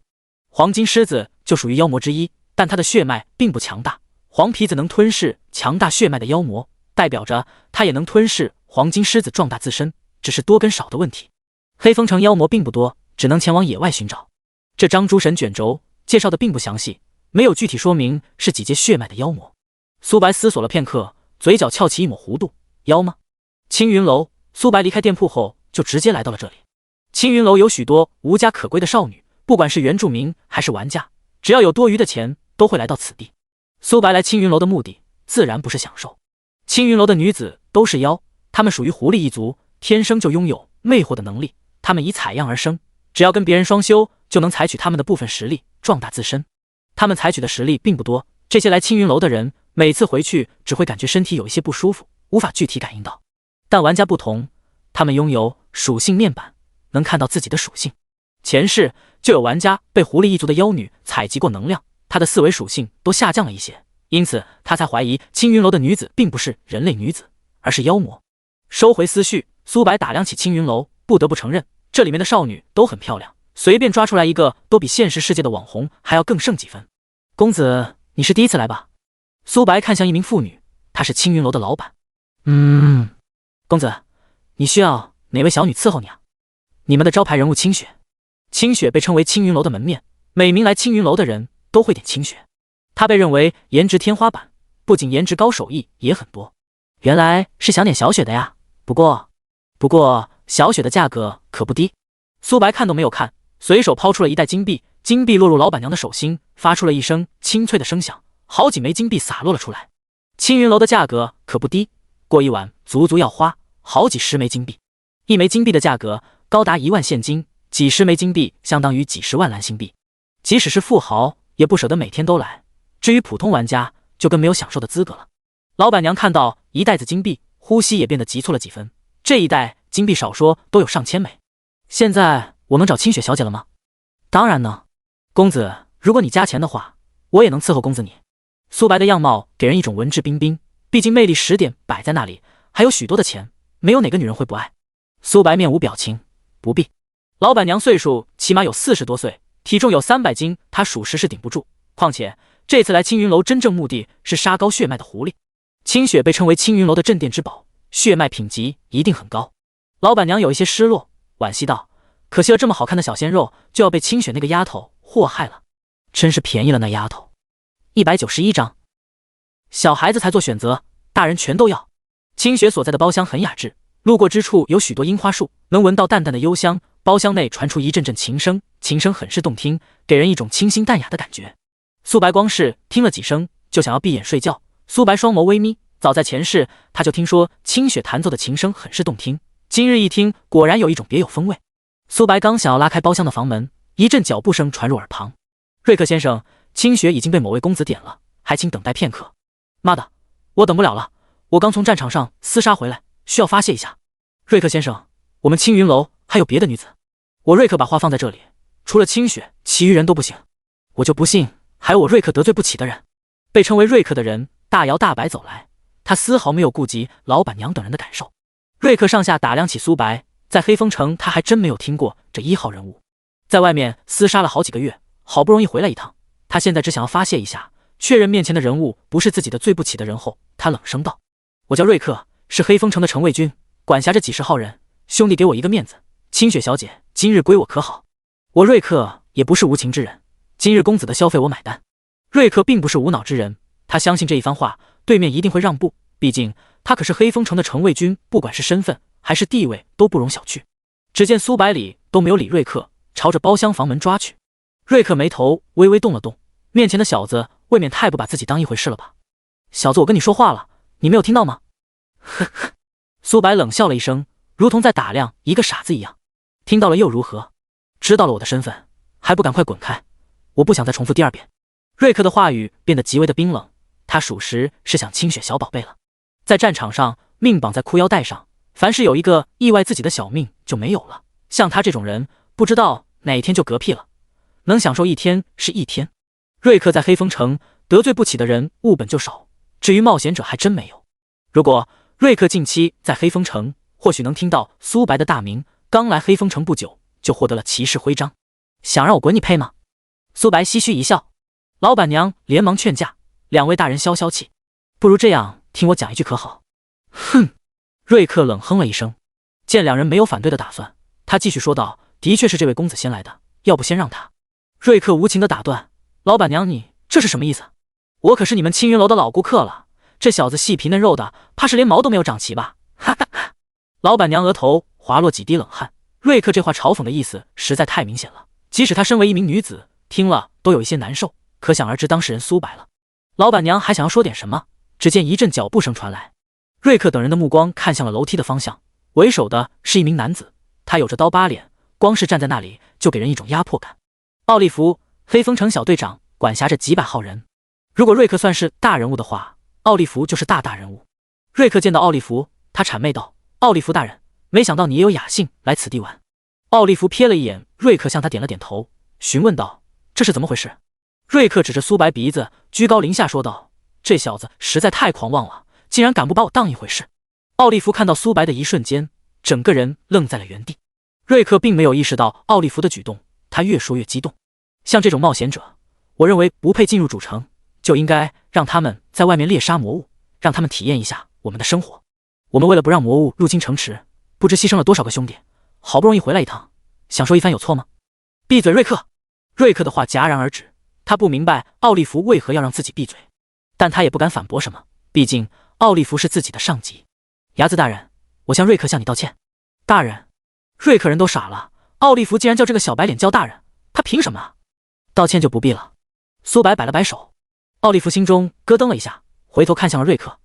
黄金狮子就属于妖魔之一，但它的血脉并不强大。黄皮子能吞噬强大血脉的妖魔，代表着他也能吞噬黄金狮子壮大自身，只是多跟少的问题。黑风城妖魔并不多，只能前往野外寻找。这张诸神卷轴介绍的并不详细，没有具体说明是几阶血脉的妖魔。苏白思索了片刻，嘴角翘起一抹弧度。妖吗？青云楼。苏白离开店铺后就直接来到了这里。青云楼有许多无家可归的少女，不管是原住民还是玩家，只要有多余的钱都会来到此地。苏白来青云楼的目的自然不是享受。青云楼的女子都是妖，她们属于狐狸一族，天生就拥有魅惑的能力。她们以采样而生，只要跟别人双修，就能采取她们的部分实力壮大自身。她们采取的实力并不多，这些来青云楼的人每次回去只会感觉身体有一些不舒服，无法具体感应到。但玩家不同，他们拥有属性面板，能看到自己的属性。前世就有玩家被狐狸一族的妖女采集过能量，她的4维属性都下降了一些，因此他才怀疑青云楼的女子并不是人类女子，而是妖魔。收回思绪，苏白打量起青云楼，不得不承认，这里面的少女都很漂亮，随便抓出来一个都比现实世界的网红还要更胜几分。公子，你是第一次来吧？苏白看向一名妇女，她是青云楼的老板。公子，你需要哪位小女伺候你啊？你们的招牌人物清雪。清雪被称为青云楼的门面，每名来青云楼的人都会点清雪。她被认为颜值天花板，不仅颜值高，手艺也很多。原来是想点小雪的呀，不过小雪的价格可不低。苏白看都没有看，随手抛出了一袋金币，金币落入老板娘的手心，发出了一声清脆的声响，好几枚金币洒落了出来。青云楼的价格可不低，过一晚足足要花好几十枚金币，一枚金币的价格高达1万现金，几十枚金币相当于几十万蓝星币。即使是富豪也不舍得每天都来，至于普通玩家就更没有享受的资格了。老板娘看到一袋子金币，呼吸也变得急促了几分。这一袋金币少说都有上千枚。现在我能找清雪小姐了吗？当然能，公子，如果你加钱的话，我也能伺候公子你。苏白的样貌给人一种文质彬彬，毕竟魅力10点摆在那里，还有许多的钱，没有哪个女人会不爱。苏白面无表情，不必。老板娘岁数起码有40多岁，体重有300斤，她属实是顶不住。况且这次来青云楼真正目的是杀高血脉的狐狸。清雪被称为青云楼的镇店之宝，血脉品级一定很高。老板娘有一些失落，惋惜道：可惜了这么好看的小鲜肉，就要被清雪那个丫头祸害了，真是便宜了那丫头。191章，小孩子才做选择，大人全都要。清雪所在的包厢很雅致，路过之处有许多樱花树，能闻到淡淡的幽香。包厢内传出一阵阵琴声，琴声很是动听，给人一种清新淡雅的感觉。苏白光是听了几声就想要闭眼睡觉。苏白双眸微眯，早在前世他就听说清雪弹奏的琴声很是动听，今日一听果然有一种别有风味。苏白刚想要拉开包厢的房门，一阵脚步声传入耳旁。瑞克先生，清雪已经被某位公子点了，还请等待片刻。妈的，我等不了了，我刚从战场上厮杀回来，需要发泄一下。瑞克先生，我们青云楼还有别的女子，我瑞克把话放在这里，除了清雪，其余人都不行。我就不信还有我瑞克得罪不起的人。被称为瑞克的人大摇大摆走来，他丝毫没有顾及老板娘等人的感受。瑞克上下打量起苏白，在黑风城他还真没有听过这1号人物，在外面厮杀了好几个月，好不容易回来一趟，他现在只想要发泄一下，确认面前的人物不是自己的罪不起的人后，他冷声道：我叫瑞克，是黑风城的城卫军，管辖着几十号人，兄弟给我一个面子，清雪小姐今日归我可好？我瑞克也不是无情之人，今日公子的消费我买单。瑞克并不是无脑之人，他相信这一番话对面一定会让步，毕竟他可是黑风城的城卫军，不管是身份还是地位都不容小觑。只见苏百里都没有理瑞克，朝着包厢房门抓去。瑞克眉头微微动了动，面前的小子未免太不把自己当一回事了吧？小子，我跟你说话了，你没有听到吗？呵呵，苏白冷笑了一声，如同在打量一个傻子一样。听到了又如何？知道了我的身份，还不赶快滚开！我不想再重复第二遍。瑞克的话语变得极为的冰冷，他属实是想清雪小宝贝了。在战场上，命绑在裤腰带上，凡是有一个意外，自己的小命就没有了。像他这种人，不知道哪一天就嗝屁了，能享受一天是一天。瑞克在黑风城得罪不起的人物本就少，至于冒险者还真没有。如果瑞克近期在黑风城，或许能听到苏白的大名，刚来黑风城不久就获得了骑士徽章。想让我滚你呸吗？苏白唏嘘一笑。老板娘连忙劝架，两位大人消消气，不如这样，听我讲一句可好？哼！瑞克冷哼了一声，见两人没有反对的打算，他继续说道：的确是这位公子先来的，要不先让他。瑞克无情的打断：老板娘，你这是什么意思？我可是你们青云楼的老顾客了，这小子细皮嫩肉的，怕是连毛都没有长齐吧？哈哈哈！老板娘额头滑落几滴冷汗，瑞克这话嘲讽的意思实在太明显了，即使她身为一名女子，听了都有一些难受，可想而知当事人苏白了。老板娘还想要说点什么，只见一阵脚步声传来，瑞克等人的目光看向了楼梯的方向，为首的是一名男子，他有着刀疤脸，光是站在那里就给人一种压迫感。奥利弗，黑风城小队长，管辖着几百号人。如果瑞克算是大人物的话，奥利弗就是大人物。瑞克见到奥利弗，他谄媚道：奥利弗大人，没想到你也有雅兴来此地玩。奥利弗瞥了一眼瑞克，向他点了点头，询问道：这是怎么回事？瑞克指着苏白鼻子，居高临下说道：这小子实在太狂妄了，竟然敢不把我当一回事。奥利弗看到苏白的一瞬间，整个人愣在了原地。瑞克并没有意识到奥利弗的举动，他越说越激动。像这种冒险者，我认为不配进入主城，就应该让他们在外面猎杀魔物，让他们体验一下我们的生活。我们为了不让魔物入侵城池，不知牺牲了多少个兄弟，好不容易回来一趟，想说一番有错吗？闭嘴，瑞克！瑞克的话戛然而止，他不明白奥利弗为何要让自己闭嘴，但他也不敢反驳什么，毕竟奥利弗是自己的上级。睚眦大人，我向瑞克向你道歉。大人，瑞克人都傻了，奥利弗竟然叫这个小白脸叫大人，他凭什么？道歉就不必了。苏白摆了摆手。奥利弗心中咯噔了一下，回头看向了瑞克。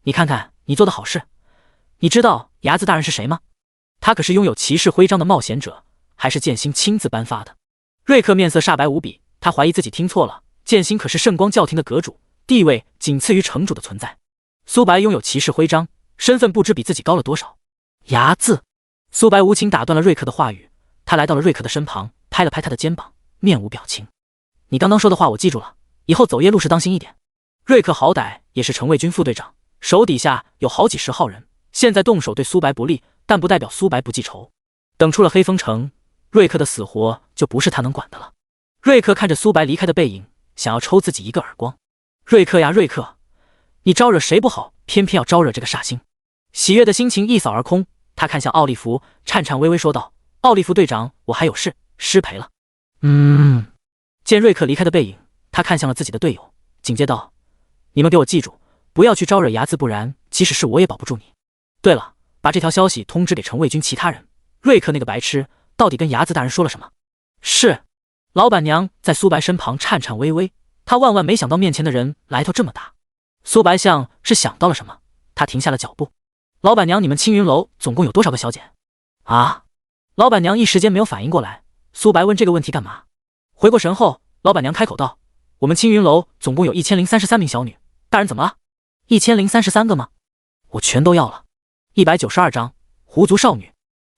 你看看你做的好事。你知道睚眦大人是谁吗？他可是拥有骑士徽章的冒险者，还是剑心亲自颁发的。瑞克面色煞白无比，他怀疑自己听错了，剑心可是圣光教廷的阁主，地位仅次于城主的存在。苏白拥有骑士徽章，身份不知比自己高了多少。睚眦！苏白无情打断了瑞克的话语，他来到了瑞克的身旁，拍了拍他的肩膀，面无表情。你刚刚说的话我记住了，以后走夜路时当心一点。瑞克好歹也是城卫军副队长，手底下有好几十号人，现在动手对苏白不利，但不代表苏白不记仇。等出了黑风城，瑞克的死活就不是他能管的了。瑞克看着苏白离开的背影，想要抽自己一个耳光。瑞克呀瑞克，你招惹谁不好，偏偏要招惹这个煞星。喜悦的心情一扫而空，他看向奥利弗，颤颤巍巍说道：奥利弗队长，我还有事，失陪了。见瑞克离开的背影，他看向了自己的队友，紧接道：你们给我记住，不要去招惹睚眦，不然即使是我也保不住你。对了，把这条消息通知给城卫军其他人。瑞克那个白痴到底跟睚眦大人说了什么？是。老板娘在苏白身旁颤颤巍巍，她万万没想到面前的人来头这么大。苏白像是想到了什么，他停下了脚步。老板娘，你们青云楼总共有多少个小姐？啊！老板娘一时间没有反应过来，苏白问这个问题干嘛？回过神后，老板娘开口道：我们青云楼总共有1033名小女，大人怎么了？1033个吗？我全都要了。192张，狐族少女。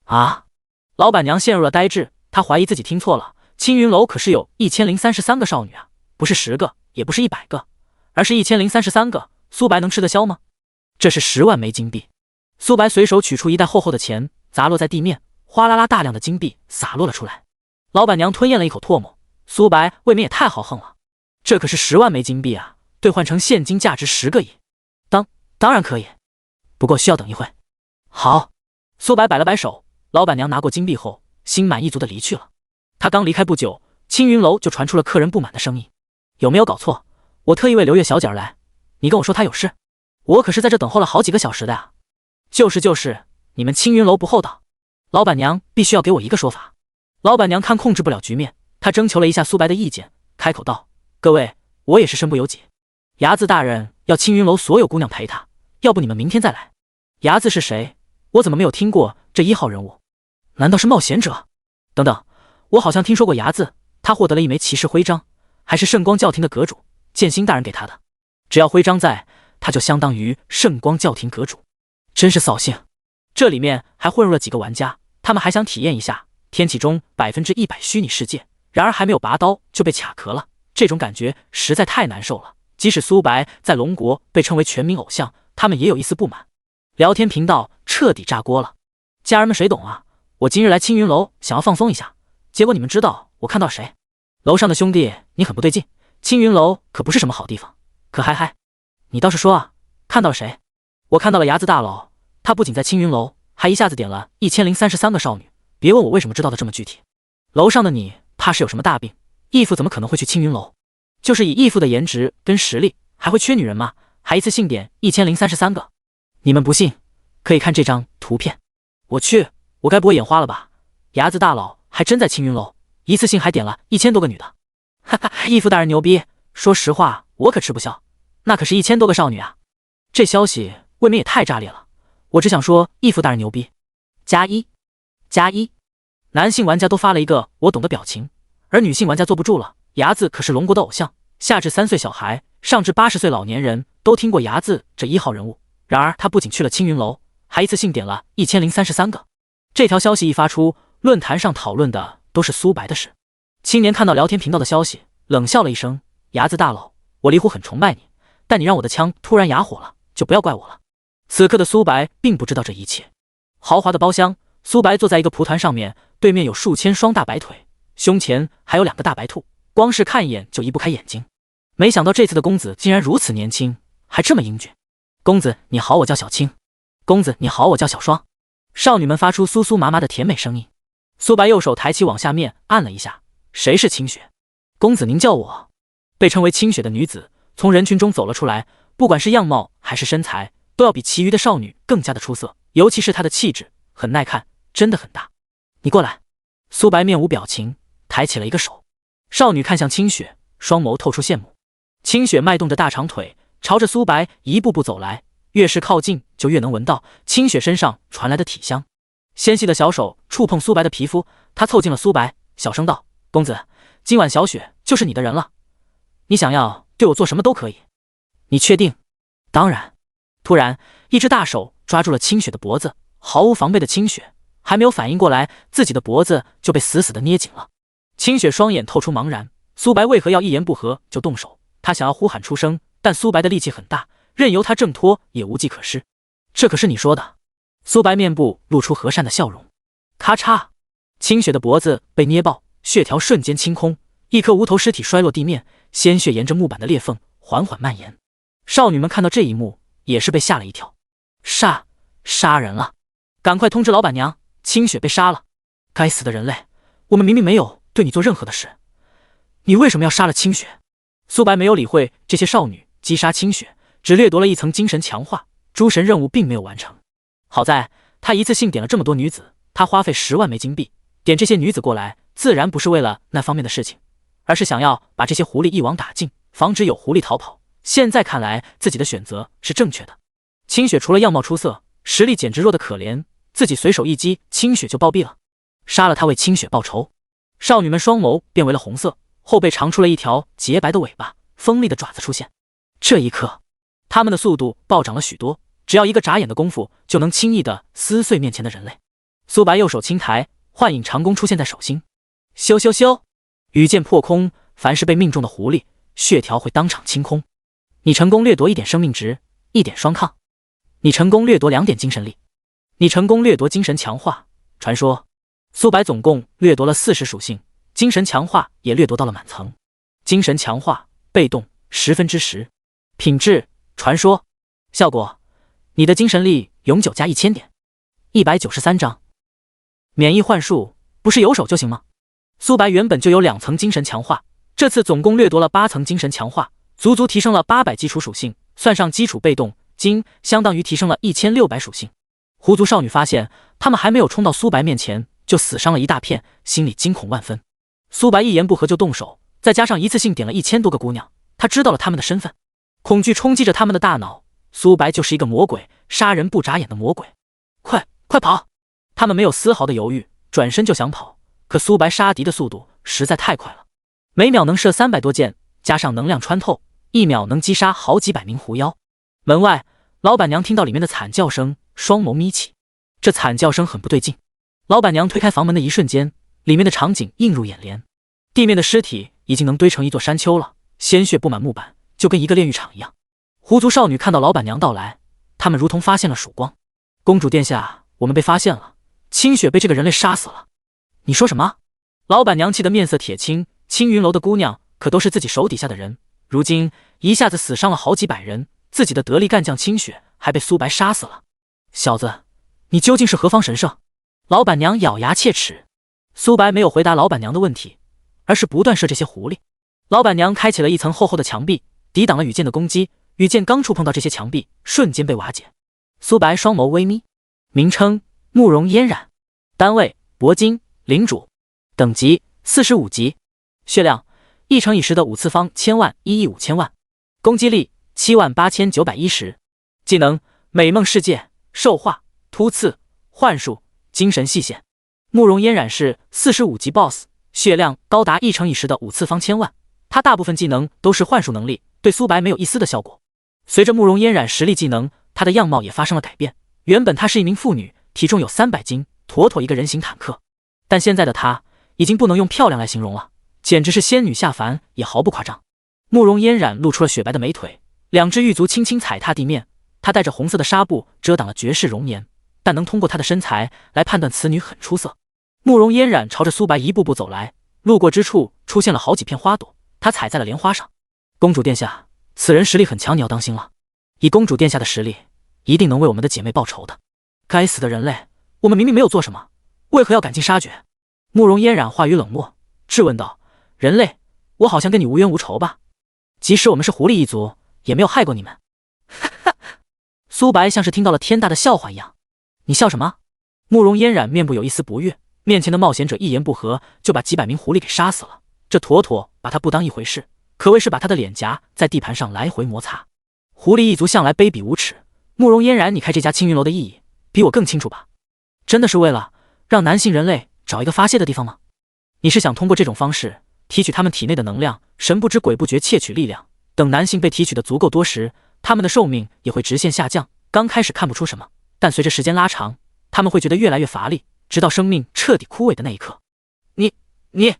啊！老板娘陷入了呆滞，她怀疑自己听错了，青云楼可是有1033个少女啊，不是10个，也不是100个，而是1033个，苏白能吃得消吗？这是10万枚金币。苏白随手取出一袋厚厚的钱，砸落在地面，哗啦啦大量的金币洒落了出来。老板娘吞咽了一口唾沫，苏白未免也太豪横了，这可是10万枚金币啊，兑换成现金价值10个亿。当然可以，不过需要等一会。好。苏白摆了摆手，老板娘拿过金币后，心满意足地离去了。他刚离开不久，青云楼就传出了客人不满的声音：有没有搞错？我特意为刘月小姐而来，你跟我说她有事，我可是在这等候了好几个小时的呀。就是，你们青云楼不厚道，老板娘必须要给我一个说法。老板娘看控制不了局面，她征求了一下苏白的意见，开口道：各位，我也是身不由己，睚眦大人要青云楼所有姑娘陪他，要不你们明天再来。睚眦是谁？我怎么没有听过这1号人物？难道是冒险者？等等，我好像听说过睚眦，他获得了一枚骑士徽章，还是圣光教廷的阁主剑心大人给他的。只要徽章在，他就相当于圣光教廷阁主。真是扫兴。这里面还混入了几个玩家，他们还想体验一下天启中100%虚拟世界，然而还没有拔刀就被卡壳了，这种感觉实在太难受了。即使苏白在龙国被称为全民偶像，他们也有一丝不满。聊天频道彻底炸锅了，家人们谁懂啊？我今日来青云楼想要放松一下，结果你们知道我看到谁？楼上的兄弟，你很不对劲，青云楼可不是什么好地方。可嗨，你倒是说啊，看到了谁？我看到了睚眦大佬，他不仅在青云楼，还一下子点了1033个少女。别问我为什么知道的这么具体。楼上的你怕是有什么大病？义父怎么可能会去青云楼？就是以义父的颜值跟实力，还会缺女人吗？还一次性点1033个？你们不信，可以看这张图片。我去，我该不会眼花了吧？睚眦大佬还真在青云楼，一次性还点了1000多个女的。哈哈，义父大人牛逼！说实话，我可吃不消，那可是1000多个少女啊！这消息未免也太炸裂了。我只想说，义父大人牛逼！加一。男性玩家都发了一个我懂的表情，而女性玩家坐不住了。睚眦可是龙国的偶像，下至3岁小孩，上至80岁老年人都听过睚眦这1号人物。然而他不仅去了青云楼，还一次性点了1033个。这条消息一发出，论坛上讨论的都是苏白的事。青年看到聊天频道的消息，冷笑了一声：睚眦大佬，我离虎很崇拜你，但你让我的枪突然哑火了，就不要怪我了。此刻的苏白并不知道这一切。豪华的包厢，苏白坐在一个蒲团上面，对面有数千双大白腿，胸前还有2个大白兔，光是看一眼就移不开眼睛。没想到这次的公子竟然如此年轻，还这么英俊。公子你好，我叫小青。公子你好，我叫小双。少女们发出酥酥麻麻的甜美声音。苏白右手抬起往下面按了一下，谁是清雪？公子您叫我。被称为清雪的女子从人群中走了出来，不管是样貌还是身材，都要比其余的少女更加的出色，尤其是她的气质，很耐看，真的很大。你过来。苏白面无表情，抬起了一个手。少女看向清雪，双眸透出羡慕。清雪迈动着大长腿，朝着苏白一步步走来，越是靠近，就越能闻到清雪身上传来的体香。纤细的小手触碰苏白的皮肤，她凑近了苏白，小声道：“公子，今晚小雪就是你的人了，你想要对我做什么都可以。你确定？”“当然。”突然，一只大手抓住了清雪的脖子，毫无防备的清雪还没有反应过来，自己的脖子就被死死的捏紧了。清雪双眼透出茫然，苏白为何要一言不合就动手？他想要呼喊出声，但苏白的力气很大，任由他挣脱也无计可施。这可是你说的。苏白面部露出和善的笑容。咔嚓，清雪的脖子被捏爆，血条瞬间清空，一颗无头尸体摔落地面，鲜血沿着木板的裂缝缓缓蔓延。少女们看到这一幕，也是被吓了一跳。杀人了！赶快通知老板娘，清雪被杀了。该死的人类，我们明明没有对你做任何的事，你为什么要杀了清雪？苏白没有理会这些少女击杀清雪，只掠夺了一层精神强化，诸神任务并没有完成。好在他一次性点了这么多女子，他花费10万枚金币点这些女子过来，自然不是为了那方面的事情，而是想要把这些狐狸一网打尽，防止有狐狸逃跑。现在看来，自己的选择是正确的。清雪除了样貌出色，实力简直弱得可怜，自己随手一击，清雪就暴毙了。杀了他为清雪报仇。少女们双眸变为了红色，后背长出了一条洁白的尾巴，锋利的爪子出现。这一刻，他们的速度暴涨了许多，只要一个眨眼的功夫，就能轻易的撕碎面前的人类。苏白右手轻抬，幻影长弓出现在手心，咻咻咻，羽箭破空，凡是被命中的狐狸，血条会当场清空。你成功掠夺1点生命值，1点双抗。你成功掠夺2点精神力。你成功掠夺精神强化。传说苏白总共掠夺了40属性，精神强化也掠夺到了满层。精神强化被动10%，品质传说，效果你的精神力永久加1000点，193张。免疫幻术不是有手就行吗？苏白原本就有2层精神强化，这次总共掠夺了8层精神强化，足足提升了800基础属性，算上基础被动精，相当于提升了1600属性。狐族少女发现他们还没有冲到苏白面前，就死伤了一大片，心里惊恐万分。苏白一言不合就动手，再加上一次性点了1000多个姑娘，他知道了他们的身份。恐惧冲击着他们的大脑，苏白就是一个魔鬼，杀人不眨眼的魔鬼。快跑！他们没有丝毫的犹豫，转身就想跑，可苏白杀敌的速度实在太快了，每秒能射300多箭，加上能量穿透，1秒能击杀好几百名狐妖。门外，老板娘听到里面的惨叫声，双眸眯起，这惨叫声很不对劲。老板娘推开房门的一瞬间，里面的场景映入眼帘，地面的尸体已经能堆成一座山丘了，鲜血布满木板，就跟一个炼狱场一样。狐族少女看到老板娘到来，她们如同发现了曙光。公主殿下，我们被发现了，清雪被这个人类杀死了。你说什么？老板娘气得面色铁青，青云楼的姑娘可都是自己手底下的人，如今一下子死伤了好几百人，自己的得力干将清雪还被苏白杀死了。小子，你究竟是何方神圣？老板娘咬牙切齿。苏白没有回答老板娘的问题，而是不断射这些狐狸。老板娘开启了一层厚厚的墙壁，抵挡了羽箭的攻击，羽箭刚触碰到这些墙壁，瞬间被瓦解。苏白双眸微眯。名称：慕容嫣然，单位：铂金，领主，等级45级，血量1×10的5次方千万1亿5000万，攻击力78910，技能：美梦世界、兽化、突刺、幻术、精神细线。慕容嫣然是45级 BOSS， 血量高达1×10的5次方千万，他大部分技能都是幻术能力，对苏白没有一丝的效果。随着慕容嫣然实力技能，他的样貌也发生了改变。原本她是一名妇女，体重有300斤，妥妥一个人形坦克。但现在的她已经不能用漂亮来形容了，简直是仙女下凡也毫不夸张。慕容嫣然露出了雪白的美腿，2只玉足轻轻踩踏地面，她带着红色的纱布遮挡了绝世容颜，但能通过她的身材来判断此女很出色。慕容嫣然朝着苏白一步步走来，路过之处出现了好几片花朵，她踩在了莲花上。公主殿下，此人实力很强，你要当心了。以公主殿下的实力，一定能为我们的姐妹报仇的。该死的人类，我们明明没有做什么，为何要赶尽杀绝？慕容嫣然话语冷漠，质问道：人类，我好像跟你无冤无仇吧？即使我们是狐狸一族，也没有害过你们。苏白像是听到了天大的笑话一样。你笑什么？慕容嫣然面部有一丝不悦，面前的冒险者一言不合就把几百名狐狸给杀死了，这妥妥把他不当一回事，可谓是把他的脸颊在地盘上来回摩擦。狐狸一族向来卑鄙无耻，慕容嫣然你开这家青云楼的意义比我更清楚吧？真的是为了让男性人类找一个发泄的地方吗？你是想通过这种方式提取他们体内的能量，神不知鬼不觉窃取力量，等男性被提取的足够多时，他们的寿命也会直线下降。刚开始看不出什么，但随着时间拉长，他们会觉得越来越乏力，直到生命彻底枯萎的那一刻。你，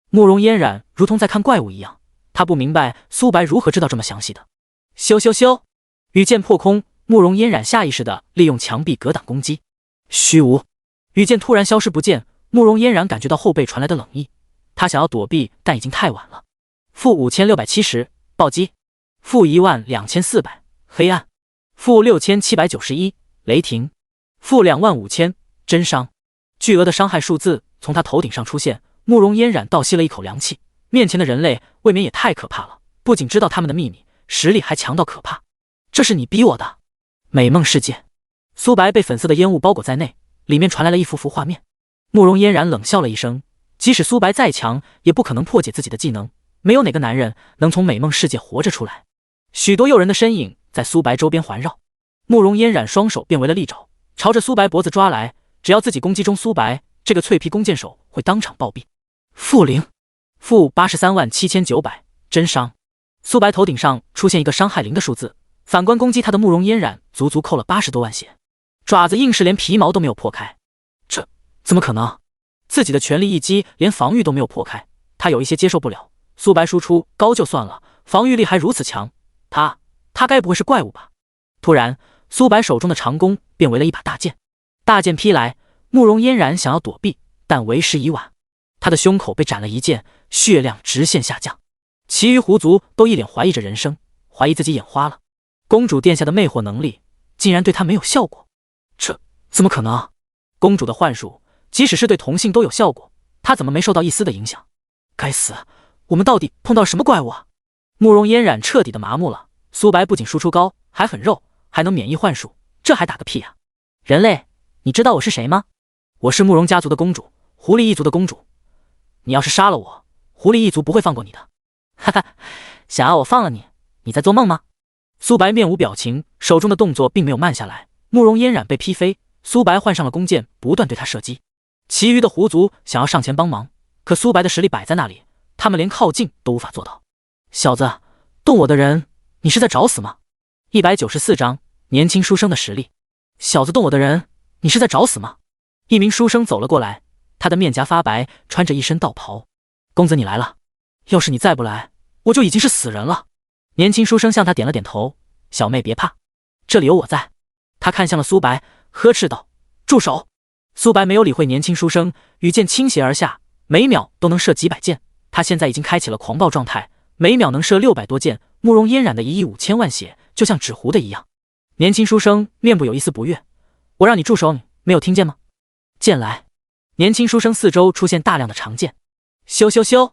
慕容嫣然如同在看怪物一样，他不明白苏白如何知道这么详细的。咻，羽箭破空，慕容嫣然下意识地利用墙壁格挡攻击。虚无，羽箭突然消失不见，慕容嫣然感觉到后背传来的冷意，他想要躲避，但已经太晚了。负5670，暴击；负12400，黑暗；负6791，雷霆；负25000，真伤。巨额的伤害数字从他头顶上出现，慕容嫣然倒吸了一口凉气。面前的人类未免也太可怕了，不仅知道他们的秘密，实力还强到可怕。这是你逼我的。美梦世界，苏白被粉色的烟雾包裹在内，里面传来了一幅幅画面。慕容嫣然冷笑了一声，即使苏白再强，也不可能破解自己的技能，没有哪个男人能从美梦世界活着出来。许多诱人的身影在苏白周边环绕，慕容嫣然双手变为了利爪，朝着苏白脖子抓来，只要自己攻击中苏白，这个脆皮弓箭手会当场暴毙。负837900，真伤。苏白头顶上出现一个伤害0的数字，反观攻击他的慕容嫣然足足扣了80多万血，爪子硬是连皮毛都没有破开。这怎么可能？自己的全力一击连防御都没有破开，他有一些接受不了。苏白输出高就算了，防御力还如此强，他该不会是怪物吧？突然，苏白手中的长弓变为了一把大剑，大剑劈来，慕容嫣然想要躲避，但为时已晚，他的胸口被斩了一剑，血量直线下降。其余狐族都一脸怀疑着人生，怀疑自己眼花了。公主殿下的魅惑能力竟然对他没有效果，这怎么可能？公主的幻术即使是对同性都有效果，她怎么没受到一丝的影响？该死，我们到底碰到了什么怪物啊？慕容嫣然彻底的麻木了。苏白不仅输出高，还很肉，还能免疫幻术，这还打个屁啊！人类，你知道我是谁吗？我是慕容家族的公主，狐狸一族的公主。你要是杀了我，狐狸一族不会放过你的。哈哈，想要我放了你，你在做梦吗？苏白面无表情，手中的动作并没有慢下来。慕容嫣然被劈飞，苏白换上了弓箭，不断对他射击。其余的狐族想要上前帮忙，可苏白的实力摆在那里，他们连靠近都无法做到。小子，动我的人，你是在找死吗？194章，年轻书生的实力。小子，动我的人，你是在找死吗？一名书生走了过来，他的面颊发白，穿着一身道袍。公子你来了，要是你再不来，我就已经是死人了。年轻书生向他点了点头，小妹别怕，这里有我在。他看向了苏白，呵斥道：住手！苏白没有理会年轻书生，羽箭倾斜而下，每秒都能射几百箭。他现在已经开启了狂暴状态，每秒能射600多箭。慕容嫣然的1亿5000万血就像纸糊的一样。年轻书生面部有一丝不悦，我让你住手，你没有听见吗？剑来！年轻书生四周出现大量的长剑，咻，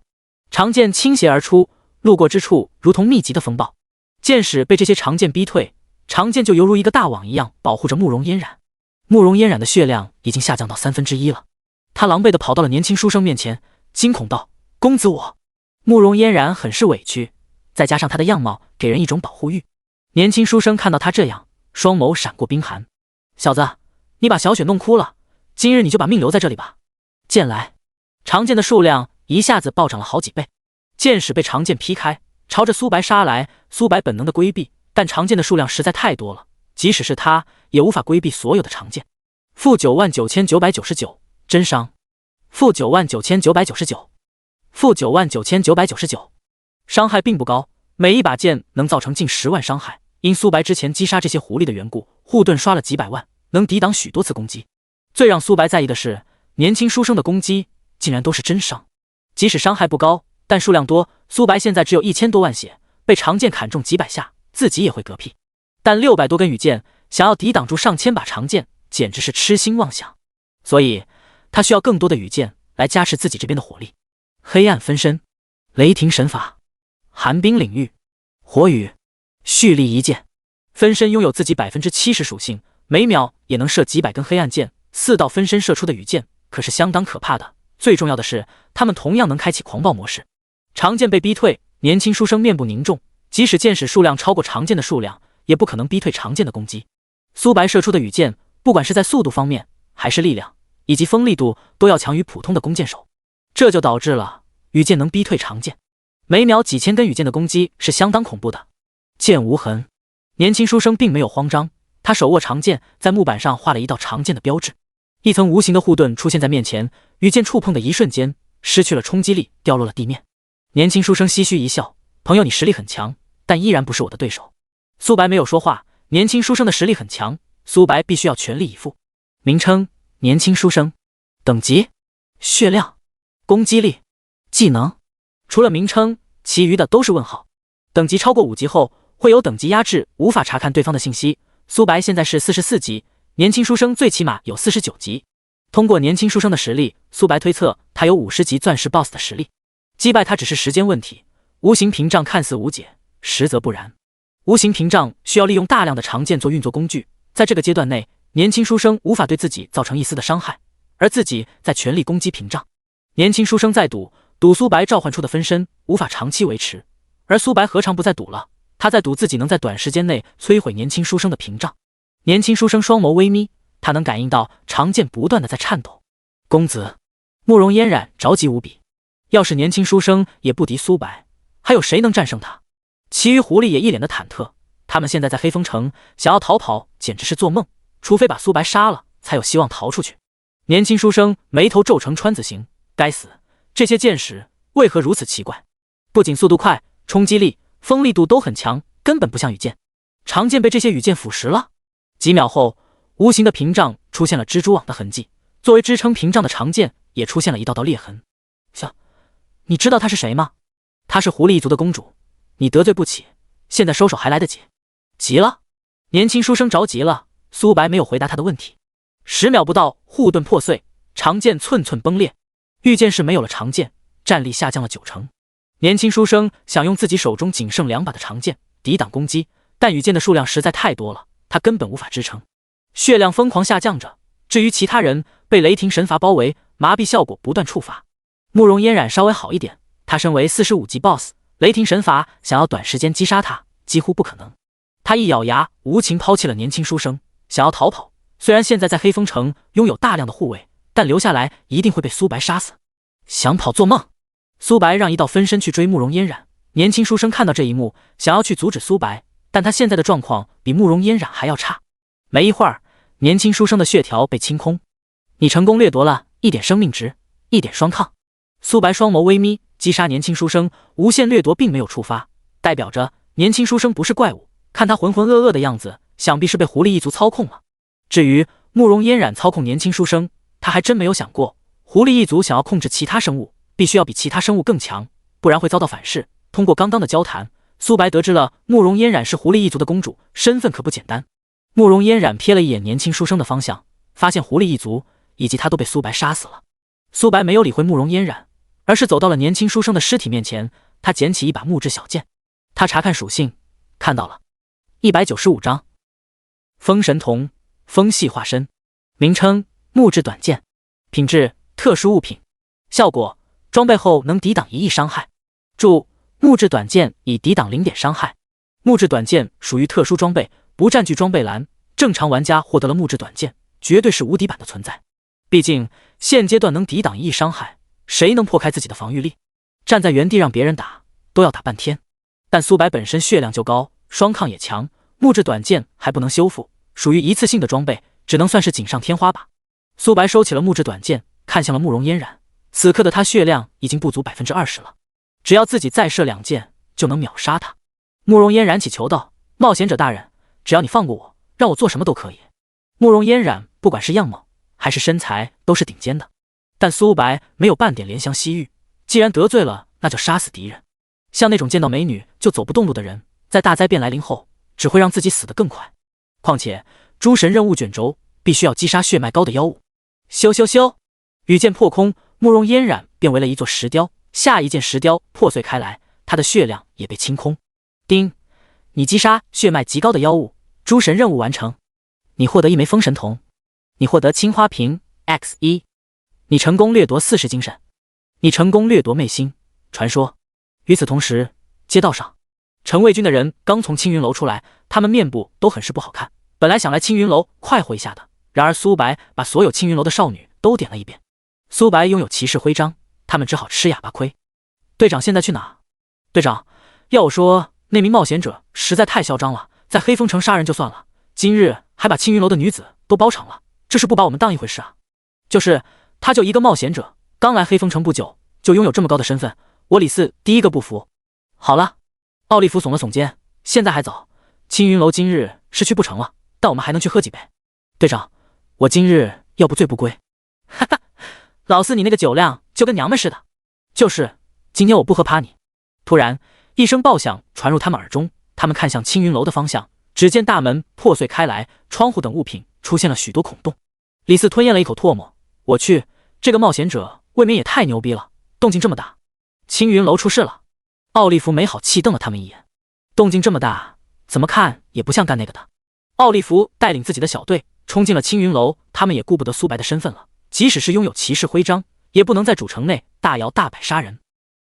长剑倾斜而出，路过之处如同密集的风暴。剑使被这些长剑逼退，长剑就犹如一个大网一样保护着慕容嫣然。慕容嫣然的血量已经下降到1/3了，他狼狈地跑到了年轻书生面前，惊恐道：公子我。慕容嫣然很是委屈，再加上他的样貌给人一种保护欲。年轻书生看到他这样，双眸闪过冰寒。小子，你把小雪弄哭了，今日你就把命留在这里吧。剑来！长剑的数量一下子暴涨了好几倍，剑使被长剑劈开，朝着苏白杀来。苏白本能的规避，但长剑的数量实在太多了，即使是他也无法规避所有的长剑。负99999，真伤。负99999，负99999，伤害并不高，每一把剑能造成近10万伤害。因苏白之前击杀这些狐狸的缘故，护盾刷了几百万，能抵挡许多次攻击。最让苏白在意的是，年轻书生的攻击竟然都是真伤，即使伤害不高，但数量多。苏白现在只有1000多万血，被长剑砍中几百下，自己也会嗝屁。但600多根羽箭想要抵挡住上千把长剑，简直是痴心妄想。所以他需要更多的羽箭来加持自己这边的火力。黑暗分身，雷霆神法，寒冰领域，火雨，蓄力一剑。分身拥有自己70%属性，每秒也能射几百根黑暗箭，4道分身射出的羽箭可是相当可怕的。最重要的是，他们同样能开启狂暴模式。长剑被逼退，年轻书生面部凝重，即使箭矢数量超过长剑的数量，也不可能逼退长剑的攻击。苏白射出的羽箭，不管是在速度方面，还是力量以及锋利度，都要强于普通的弓箭手，这就导致了羽箭能逼退长剑。每秒几千根羽箭的攻击是相当恐怖的。剑无痕，年轻书生并没有慌张，他手握长剑，在木板上画了一道长剑的标志。一层无形的护盾出现在面前，羽箭触碰的一瞬间，失去了冲击力，掉落了地面。年轻书生唏嘘一笑：“朋友，你实力很强，但依然不是我的对手。”苏白没有说话，年轻书生的实力很强，苏白必须要全力以赴。名称：年轻书生，等级：血量，攻击力，技能。除了名称，其余的都是问号。等级超过5级后，会有等级压制，无法查看对方的信息。苏白现在是44级，年轻书生最起码有49级。通过年轻书生的实力，苏白推测他有50级钻石 BOSS 的实力，击败他只是时间问题。无形屏障看似无解，实则不然。无形屏障需要利用大量的长剑做运作工具，在这个阶段内，年轻书生无法对自己造成一丝的伤害，而自己在全力攻击屏障。年轻书生在赌苏白召唤出的分身无法长期维持，而苏白何尝不在赌了？他在赌自己能在短时间内摧毁年轻书生的屏障。年轻书生双眸微眯，他能感应到长剑不断的在颤抖。公子，慕容嫣然着急无比。要是年轻书生也不敌苏白，还有谁能战胜他？其余狐狸也一脸的忐忑，他们现在在黑风城，想要逃跑简直是做梦，除非把苏白杀了，才有希望逃出去。年轻书生眉头皱成川字形，该死，这些箭矢为何如此奇怪？不仅速度快，冲击力、锋利度都很强，根本不像羽箭。长剑被这些羽箭腐蚀了。几秒后，无形的屏障出现了蜘蛛网的痕迹，作为支撑屏障的长剑也出现了一道道裂痕。你知道她是谁吗？她是狐狸一族的公主，你得罪不起，现在收手还来得及。急了，年轻书生着急了。苏白没有回答他的问题。10秒不到，护盾破碎，长剑寸寸崩裂。御剑士没有了长剑，战力下降了90%。年轻书生想用自己手中仅剩2把的长剑抵挡攻击，但羽箭的数量实在太多了，他根本无法支撑。血量疯狂下降着。至于其他人，被雷霆神罚包围，麻痹效果不断触发。慕容嫣然稍微好一点，他身为45级 BOSS， 雷霆神罚想要短时间击杀他几乎不可能。他一咬牙，无情抛弃了年轻书生，想要逃跑。虽然现在在黑风城拥有大量的护卫，但留下来一定会被苏白杀死。想跑做梦！苏白让一道分身去追慕容嫣然，年轻书生看到这一幕，想要去阻止苏白，但他现在的状况比慕容嫣然还要差。没一会儿，年轻书生的血条被清空。你成功掠夺了1点生命值，1点双抗。苏白双眸微眯，击杀年轻书生，无限掠夺并没有触发，代表着年轻书生不是怪物。看他浑浑噩噩的样子，想必是被狐狸一族操控了。至于慕容嫣然操控年轻书生，他还真没有想过，狐狸一族想要控制其他生物，必须要比其他生物更强，不然会遭到反噬。通过刚刚的交谈，苏白得知了慕容嫣然是狐狸一族的公主，身份可不简单。慕容嫣然瞥了一眼年轻书生的方向，发现狐狸一族以及他都被苏白杀死了。苏白没有理会慕容嫣然，而是走到了年轻书生的尸体面前。他捡起一把木质小剑，他查看属性，看到了195章风神瞳，风系化身，名称木质短剑，品质特殊物品，效果装备后能抵挡1亿伤害。注：木质短剑以抵挡0点伤害。木质短剑属于特殊装备，不占据装备栏，正常玩家获得了木质短剑，绝对是无敌版的存在。毕竟现阶段能抵挡1亿伤害，谁能破开自己的防御力？站在原地让别人打都要打半天。但苏白本身血量就高，双抗也强，木质短剑还不能修复，属于一次性的装备，只能算是锦上添花吧。苏白收起了木质短剑，看向了慕容嫣然。此刻的他血量已经不足 20% 了，只要自己再射2箭就能秒杀他。慕容嫣然祈求道：冒险者大人，只要你放过我，让我做什么都可以。慕容嫣然不管是样貌还是身材都是顶尖的，但苏白没有半点怜香惜玉，既然得罪了，那就杀死敌人。像那种见到美女就走不动路的人，在大灾变来临后只会让自己死得更快。况且诸神任务卷轴必须要击杀血脉高的妖物。咻咻咻，羽箭破空，慕容嫣然变为了一座石雕，下一件石雕破碎开来，他的血量也被清空。丁，你击杀血脉极高的妖物，诸神任务完成，你获得1枚封神铜，你获得青花瓶 X1， 你成功掠夺40精神，你成功掠夺魅星传说。与此同时，街道上，陈卫军的人刚从青云楼出来，他们面部都很是不好看。本来想来青云楼快活一下的，然而苏白把所有青云楼的少女都点了一遍。苏白拥有骑士徽章，他们只好吃哑巴亏。队长现在去哪？队长，要我说，那名冒险者实在太嚣张了，在黑风城杀人就算了，今日还把青云楼的女子都包场了，这是不把我们当一回事啊！就是他就一个冒险者，刚来黑风城不久，就拥有这么高的身份，我李四第一个不服。好了，奥利弗耸了耸肩，现在还早，青云楼今日是去不成了，但我们还能去喝几杯。队长，我今日要不醉不归。哈哈，老四你那个酒量就跟娘们似的。就是，今天我不喝趴你。突然一声爆响传入他们耳中，他们看向青云楼的方向，只见大门破碎开来，窗户等物品出现了许多孔洞。李四吞咽了一口唾沫，我去，这个冒险者未免也太牛逼了，动静这么大。青云楼出事了。奥利弗没好气瞪了他们一眼，动静这么大，怎么看也不像干那个的。奥利弗带领自己的小队冲进了青云楼，他们也顾不得苏白的身份了，即使是拥有骑士徽章，也不能在主城内大摇大摆杀人。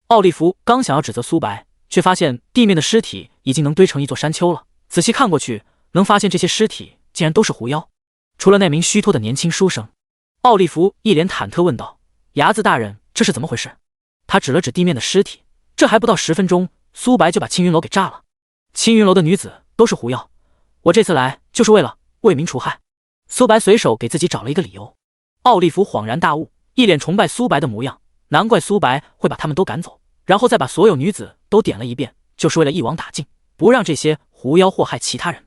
奥利弗刚想要指责苏白，却发现地面的尸体已经能堆成一座山丘了。仔细看过去，能发现这些尸体竟然都是狐妖，除了那名虚脱的年轻书生。奥利弗一脸忐忑问道：“牙子大人，这是怎么回事？”他指了指地面的尸体，这还不到10分钟，苏白就把青云楼给炸了。青云楼的女子都是狐妖，我这次来就是为了为民除害。苏白随手给自己找了一个理由。奥利弗恍然大悟，一脸崇拜苏白的模样，难怪苏白会把他们都赶走，然后再把所有女子都点了一遍，就是为了一网打尽，不让这些狐妖祸害其他人。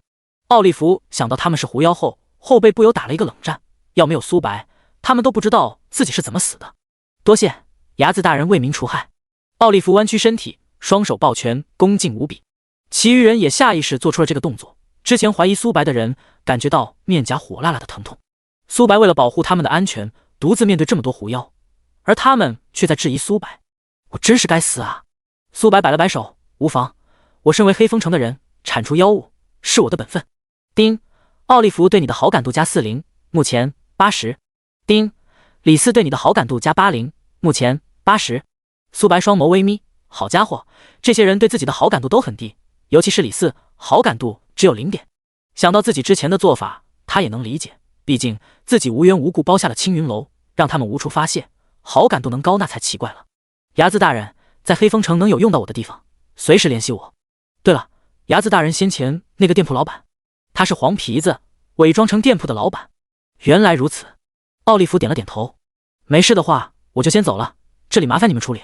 奥利弗想到他们是狐妖后，后背不由打了一个冷战，要没有苏白，他们都不知道自己是怎么死的。多谢牙子大人为民除害。奥利弗弯曲身体，双手抱拳，恭敬无比。其余人也下意识做出了这个动作。之前怀疑苏白的人感觉到面颊火辣辣的疼痛。苏白为了保护他们的安全，独自面对这么多狐妖，而他们却在质疑苏白。我真是该死啊！苏白摆了摆手，无妨，我身为黑风城的人，铲除妖物是我的本分。丁，奥利弗对你的好感度加40，目前80。丁，李四对你的好感度加80，目前80。苏白双眸微眯，好家伙，这些人对自己的好感度都很低，尤其是李四，好感度只有0点。想到自己之前的做法，他也能理解，毕竟自己无缘无故包下了青云楼，让他们无处发泄，好感度能高那才奇怪了。牙子大人，在黑风城能有用到我的地方，随时联系我。对了，牙子大人先前那个店铺老板，他是黄皮子，伪装成店铺的老板。原来如此。奥利弗点了点头，没事的话我就先走了，这里麻烦你们处理。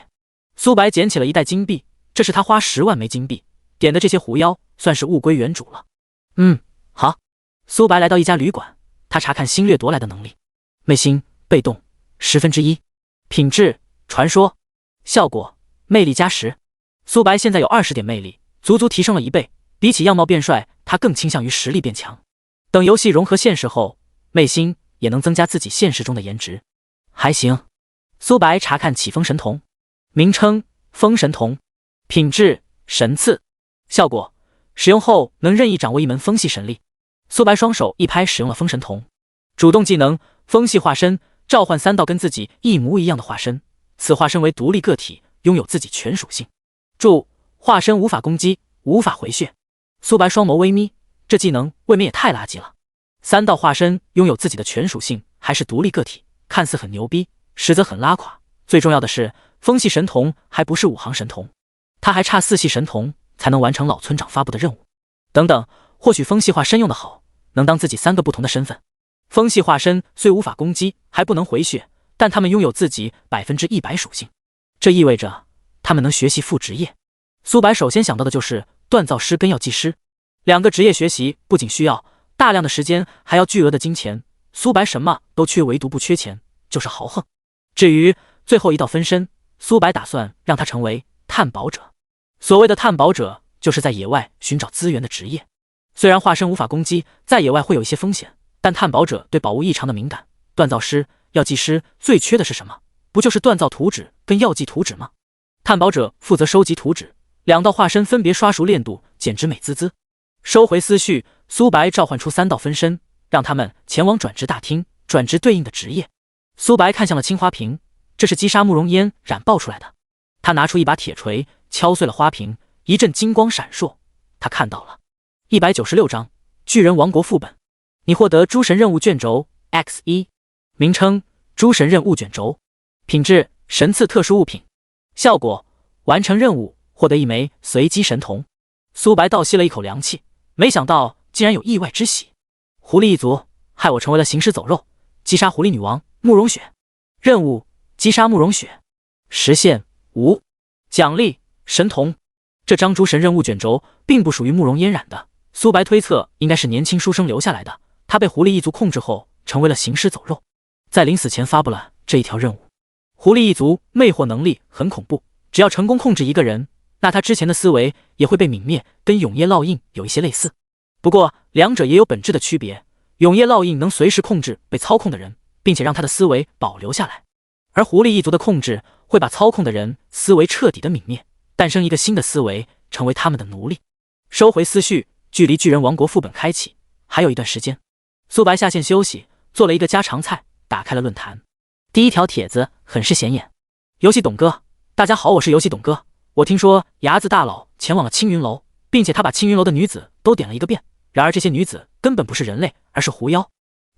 苏白捡起了一袋金币，这是他花10万枚金币点的这些狐妖，算是物归原主了。好。苏白来到一家旅馆，他查看新掠夺来的能力。魅星被动1/10，品质传说，效果魅力加10。苏白现在有20点魅力，足足提升了1倍，比起样貌变帅，他更倾向于实力变强。等游戏融合现实后，魅星也能增加自己现实中的颜值，还行。苏白查看起风神铜，名称风神铜，品质神赐，效果使用后能任意掌握一门风系神力。苏白双手一拍使用了风神铜，主动技能风系化身，召唤3道跟自己一模一样的化身，此化身为独立个体，拥有自己全属性。注：化身无法攻击，无法回血。苏白双眸微眯，这技能未免也太垃圾了。3道化身拥有自己的全属性，还是独立个体，看似很牛逼，实则很拉垮。最重要的是，风系神童还不是5行神童，他还差4系神童才能完成老村长发布的任务。等等，或许风系化身用得好，能当自己3个不同的身份。风系化身虽无法攻击，还不能回血，但他们拥有自己100%属性，这意味着他们能学习副职业。苏白首先想到的就是锻造师跟药剂师，2个职业学习不仅需要大量的时间，还要巨额的金钱。苏白什么都缺，唯独不缺钱，就是豪横。至于最后一道分身，苏白打算让他成为探宝者。所谓的探宝者，就是在野外寻找资源的职业。虽然化身无法攻击，在野外会有一些风险，但探宝者对宝物异常的敏感。锻造师、药剂师最缺的是什么？不就是锻造图纸跟药剂图纸吗？探宝者负责收集图纸，2道化身分别刷熟练度，简直美滋滋。收回思绪，苏白召唤出3道分身，让他们前往转职大厅，转职对应的职业。苏白看向了青花瓶，这是击杀慕容烟染爆出来的。他拿出一把铁锤，敲碎了花瓶，一阵金光闪烁。他看到了196章巨人王国副本，你获得诸神任务卷轴 X1， 名称诸神任务卷轴，品质神赐特殊物品，效果完成任务获得1枚随机神铜。苏白倒吸了一口凉气，没想到竟然有意外之喜。狐狸一族害我成为了行尸走肉，击杀狐狸女王慕容雪。任务击杀慕容雪，时限无，奖励神铜。这张诸神任务卷轴并不属于慕容嫣然的，苏白推测应该是年轻书生留下来的。他被狐狸一族控制后成为了行尸走肉，在临死前发布了这一条任务。狐狸一族魅惑能力很恐怖，只要成功控制一个人，那他之前的思维也会被泯灭，跟永夜烙印有一些类似。不过两者也有本质的区别，永夜烙印能随时控制被操控的人，并且让他的思维保留下来，而狐狸一族的控制会把操控的人思维彻底的泯灭，诞生一个新的思维，成为他们的奴隶。收回思绪，距离巨人王国副本开启还有一段时间。苏白下线休息，做了一个家常菜，打开了论坛。第一条帖子很是显眼，游戏董哥，大家好，我是游戏董哥。我听说睚眦大佬前往了青云楼，并且他把青云楼的女子都点了一个遍，然而这些女子根本不是人类，而是狐妖。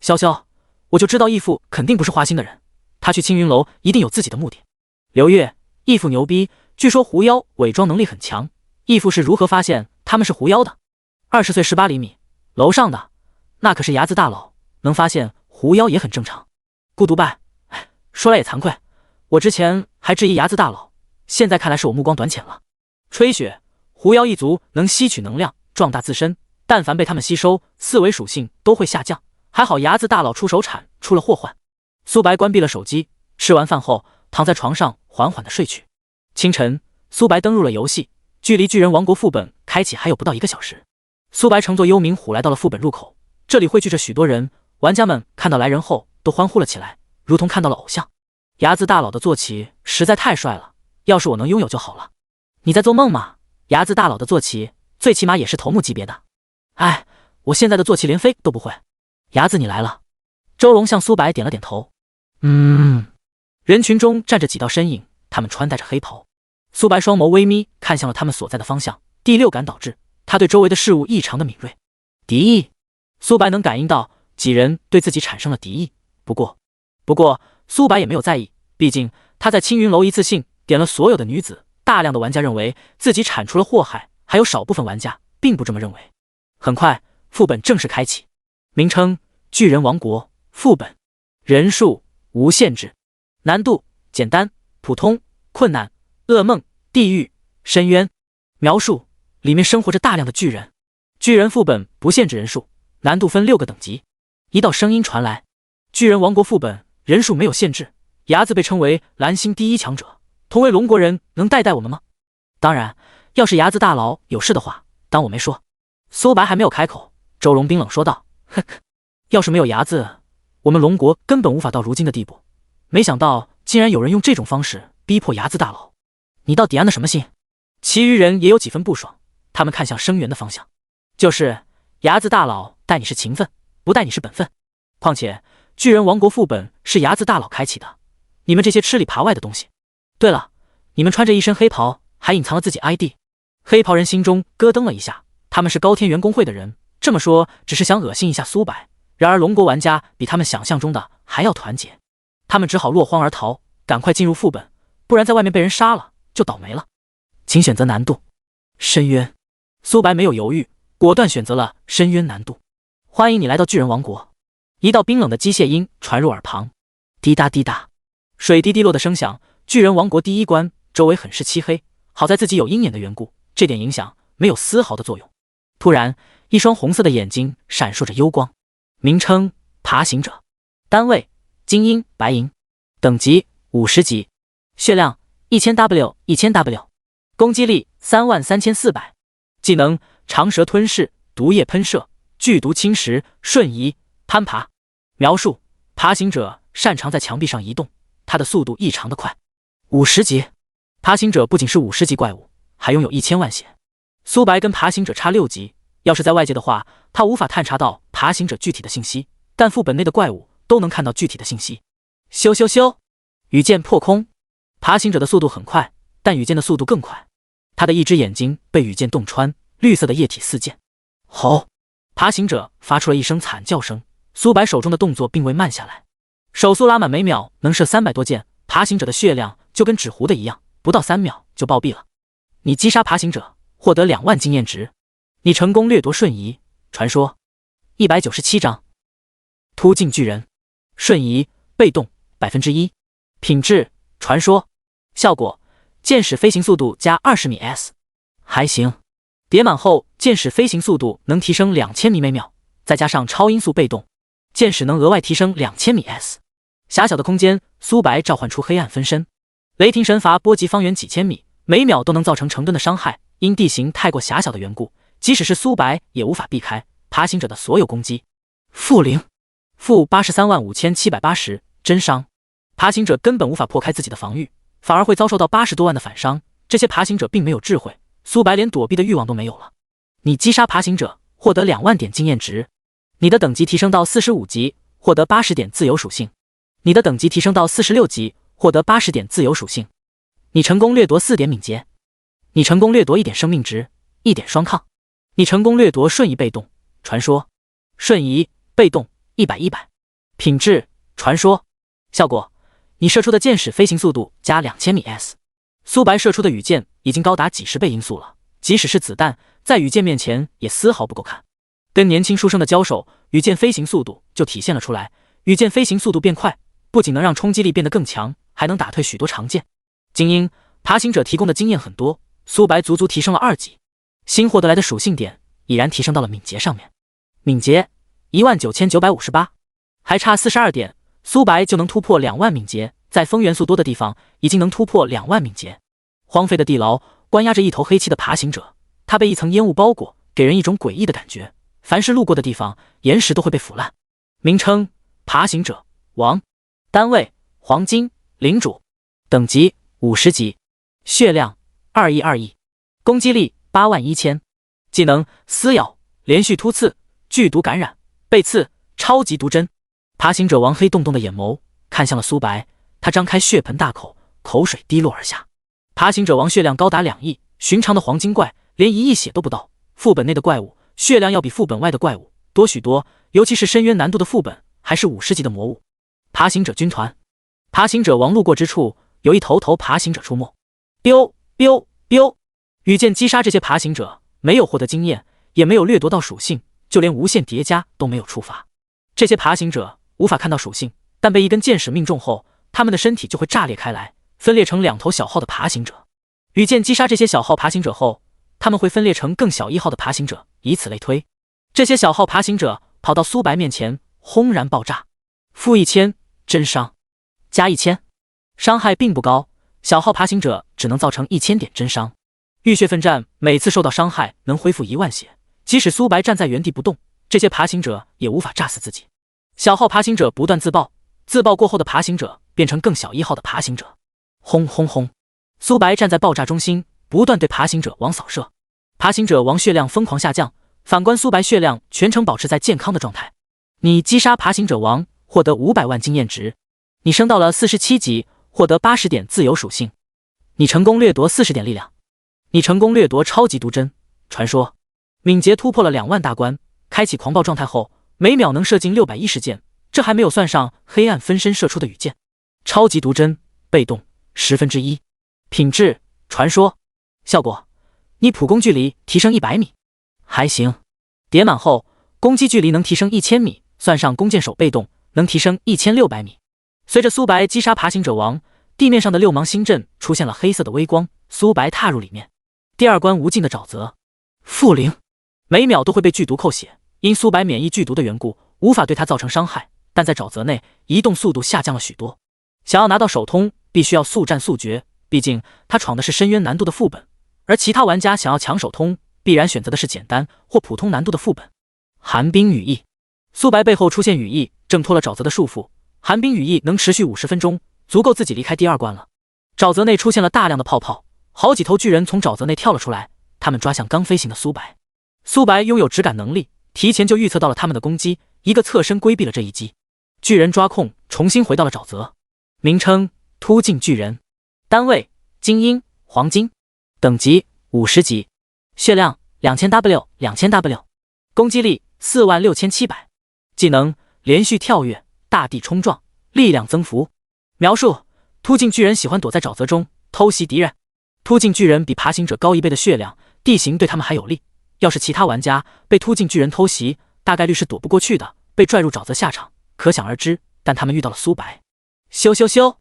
潇潇，我就知道义父肯定不是花心的人，他去青云楼一定有自己的目的。刘月，义父牛逼，据说狐妖伪装能力很强，义父是如何发现他们是狐妖的？20岁18厘米，楼上的那可是睚眦大佬，能发现狐妖也很正常。孤独拜，说来也惭愧，我之前还质疑睚眦大佬，现在看来是我目光短浅了。吹雪，狐妖一族能吸取能量壮大自身，但凡被他们吸收，思维属性都会下降，还好睚眦大佬出手铲出了祸患。苏白关闭了手机，吃完饭后躺在床上缓缓的睡去。清晨，苏白登入了游戏，距离巨人王国副本开启还有不到1个小时。苏白乘坐幽冥虎来到了副本入口，这里汇聚着许多人，玩家们看到来人后都欢呼了起来，如同看到了偶像。睚眦大佬的坐骑实在太帅了，要是我能拥有就好了。你在做梦吗？睚眦大佬的坐骑最起码也是头目级别的。哎，我现在的坐骑连飞都不会。睚眦你来了。周龙向苏白点了点头。人群中站着几道身影，他们穿戴着黑袍。苏白双眸微眯，看向了他们所在的方向。第六感导致他对周围的事物异常的敏锐。敌意，苏白能感应到几人对自己产生了敌意。不过苏白也没有在意，毕竟他在青云楼一次性点了所有的女子，大量的玩家认为自己铲除了祸害，还有少部分玩家并不这么认为。很快，副本正式开启，名称巨人王国副本，人数无限制，难度简单、普通、困难、噩梦、地狱、深渊。描述：里面生活着大量的巨人。巨人副本不限制人数，难度分6个等级。一道声音传来：巨人王国副本人数没有限制，睚眦被称为蓝星第1强者，同为龙国人，能带我们吗？当然，要是睚眦大佬有事的话，当我没说。苏白还没有开口，周荣冰冷说道：呵呵，要是没有睚眦，我们龙国根本无法到如今的地步。没想到竟然有人用这种方式逼迫睚眦大佬，你到底安的什么心？其余人也有几分不爽，他们看向声源的方向。就是睚眦大佬待你是情分，不待你是本分。况且巨人王国副本是睚眦大佬开启的，你们这些吃里扒外的东西。对了，你们穿着一身黑袍，还隐藏了自己 ID。 黑袍人心中咯噔了一下，他们是高天元工会的人，这么说只是想恶心一下苏白。然而龙国玩家比他们想象中的还要团结，他们只好落荒而逃，赶快进入副本，不然在外面被人杀了就倒霉了。请选择难度。深渊。苏白没有犹豫，果断选择了深渊难度。欢迎你来到巨人王国。一道冰冷的机械音传入耳旁，滴答滴答，水滴滴落的声响。巨人王国第1关周围很是漆黑，好在自己有鹰眼的缘故，这点影响没有丝毫的作用。突然，一双红色的眼睛闪烁着幽光。名称：爬行者，单位：精英白银，等级50级，血量1000W，攻击力33400，技能：长蛇吞噬、毒液喷射、剧毒侵蚀、瞬移、攀爬。描述：爬行者擅长在墙壁上移动，他的速度异常的快。50级，爬行者不仅是50级怪物，还拥有1000万血。苏白跟爬行者差6级，要是在外界的话，他无法探查到爬行者具体的信息，但副本内的怪物都能看到具体的信息。咻咻咻，羽箭破空，爬行者的速度很快，但羽箭的速度更快。他的一只眼睛被羽箭洞穿，绿色的液体四溅。吼！爬行者发出了一声惨叫声，苏白手中的动作并未慢下来，手速拉满，每秒能射300多箭。爬行者的血量就跟纸糊的一样，不到3秒就暴毙了。你击杀爬行者，获得2万经验值。你成功掠夺瞬移传说。197章突进巨人。瞬移被动 1%。 品质传说。效果箭矢飞行速度加20米 s， 还行。叠满后箭矢飞行速度能提升2000米每秒，再加上超音速被动，箭矢能额外提升2000米 s。 狭小的空间，苏白召唤出黑暗分身，雷霆神罚波及方圆几千米，每秒都能造成成吨的伤害。因地形太过狭小的缘故，即使是苏白也无法避开爬行者的所有攻击。负0，负835780真伤。爬行者根本无法破开自己的防御，反而会遭受到80多万的反伤。这些爬行者并没有智慧，苏白连躲避的欲望都没有了。你击杀爬行者，获得2万点经验值。你的等级提升到45级，获得80点自由属性。你的等级提升到46级，获得80点自由属性。你成功掠夺4点敏捷。你成功掠夺1点生命值，1点双抗。你成功掠夺瞬移被动传说。瞬移被动100。品质传说。效果你射出的箭矢飞行速度加2000米 s。 苏白射出的羽箭已经高达几十倍音速了，即使是子弹在羽箭面前也丝毫不够看。跟年轻书生的交手，羽箭飞行速度就体现了出来。羽箭飞行速度变快，不仅能让冲击力变得更强，还能打退许多长剑。精英爬行者提供的经验很多，苏白足足提升了2级。新获得来的属性点已然提升到了敏捷上面。敏捷19958，还差42点，苏白就能突破2万敏捷。在风元素多的地方已经能突破2万敏捷。荒废的地牢关押着一头黑漆的爬行者，它被一层烟雾包裹，给人一种诡异的感觉。凡是路过的地方，岩石都会被腐烂。名称爬行者王，单位黄金领主，等级50级，血量2亿2亿，攻击力81000，技能撕咬，连续突刺，剧毒感染，被刺，超级毒针。爬行者王黑洞洞的眼眸看向了苏白，他张开血盆大口，口水滴落而下。爬行者王血量高达2亿，寻常的黄金怪连1亿血都不到，副本内的怪物血量要比副本外的怪物多许多，尤其是深渊难度的副本还是50级的魔物。爬行者军团。爬行者王路过之处有一头爬行者出没。biu biu biu，羽箭击杀这些爬行者，没有获得经验，也没有掠夺到属性，就连无限叠加都没有触发。这些爬行者无法看到属性，但被一根箭矢命中后，他们的身体就会炸裂开来，分裂成2头小号的爬行者。羽箭击杀这些小号爬行者后，他们会分裂成更小1号的爬行者，以此类推。这些小号爬行者跑到苏白面前，轰然爆炸。负1000真伤，加1000，伤害并不高，小号爬行者只能造成1000点真伤。浴血奋战每次受到伤害能恢复1万血，即使苏白站在原地不动，这些爬行者也无法炸死自己。小号爬行者不断自爆，自爆过后的爬行者变成更小1号的爬行者。轰轰轰！苏白站在爆炸中心，不断对爬行者王扫射。爬行者王血量疯狂下降，反观苏白血量全程保持在健康的状态。你击杀爬行者王，获得500万经验值。你升到了47级，获得80点自由属性。你成功掠夺40点力量。你成功掠夺超级毒针传说。敏捷突破了2万大关，开启狂暴状态后，每秒能射进610箭，这还没有算上黑暗分身射出的羽箭。超级毒针被动1/10。品质传说。效果你普攻距离提升100米，还行。叠满后攻击距离能提升1000米，算上弓箭手被动能提升1600米。随着苏白击杀爬行者王，地面上的6芒星阵出现了黑色的微光，苏白踏入里面。第2关无尽的沼泽。负0，每秒都会被剧毒扣血，因苏白免疫剧毒的缘故，无法对他造成伤害，但在沼泽内移动速度下降了许多。想要拿到首通，必须要速战速决，毕竟他闯的是深渊难度的副本，而其他玩家想要抢首通，必然选择的是简单或普通难度的副本。寒冰羽翼。苏白背后出现羽翼，挣脱了沼泽的束缚。寒冰羽翼能持续50分钟，足够自己离开第2关了。沼泽内出现了大量的泡泡，好几头巨人从沼泽内跳了出来，他们抓向刚飞行的苏白。苏白拥有直感能力，提前就预测到了他们的攻击，一个侧身规避了这一击。巨人抓空，重新回到了沼泽。名称：突进巨人，单位：精英、黄金，等级50级，血量2000W，攻击力46700，技能：连续跳跃、大地冲撞、力量增幅。描述：突进巨人喜欢躲在沼泽中偷袭敌人。突进巨人比爬行者高1倍的血量，地形对他们还有利。要是其他玩家被突进巨人偷袭，大概率是躲不过去的，被拽入沼泽下场可想而知。但他们遇到了苏白，咻！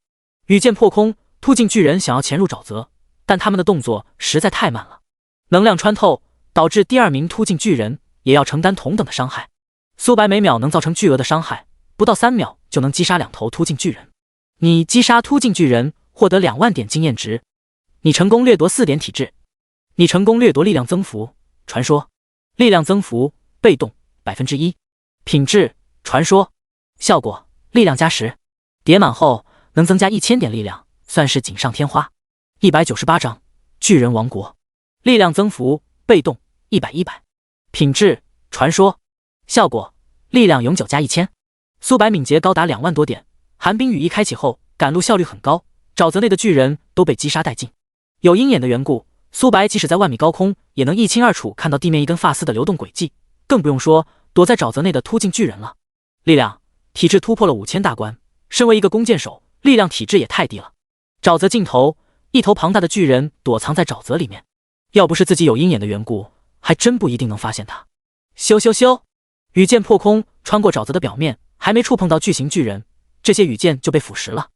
羽箭破空，突进巨人想要潜入沼泽，但他们的动作实在太慢了。能量穿透，导致第二名突进巨人也要承担同等的伤害。苏白每秒能造成巨额的伤害，不到3秒就能击杀2头突进巨人。你击杀突进巨人，获得2万点经验值。你成功掠夺4点体质。你成功掠夺力量增幅，传说。力量增幅，被动1%。品质，传说。效果，力量加10，叠满后能增加1000点力量，算是锦上添花。198章巨人王国。力量增幅，被动100。品质，传说。效果，力量永久加1000。苏白敏捷高达2万多点，寒冰羽翼开启后赶路效率很高，沼泽内的巨人都被击杀殆尽。有鹰眼的缘故，苏白即使在万米高空也能一清二楚看到地面一根发丝的流动轨迹，更不用说躲在沼泽内的突进巨人了。力量，体质突破了5000大关，身为一个弓箭手，力量体质也太低了。沼泽尽头，一头庞大的巨人躲藏在沼泽里面，要不是自己有鹰眼的缘故，还真不一定能发现他。咻！羽箭破空，穿过沼泽的表面，还没触碰到巨型巨人，这些羽箭就被腐蚀了。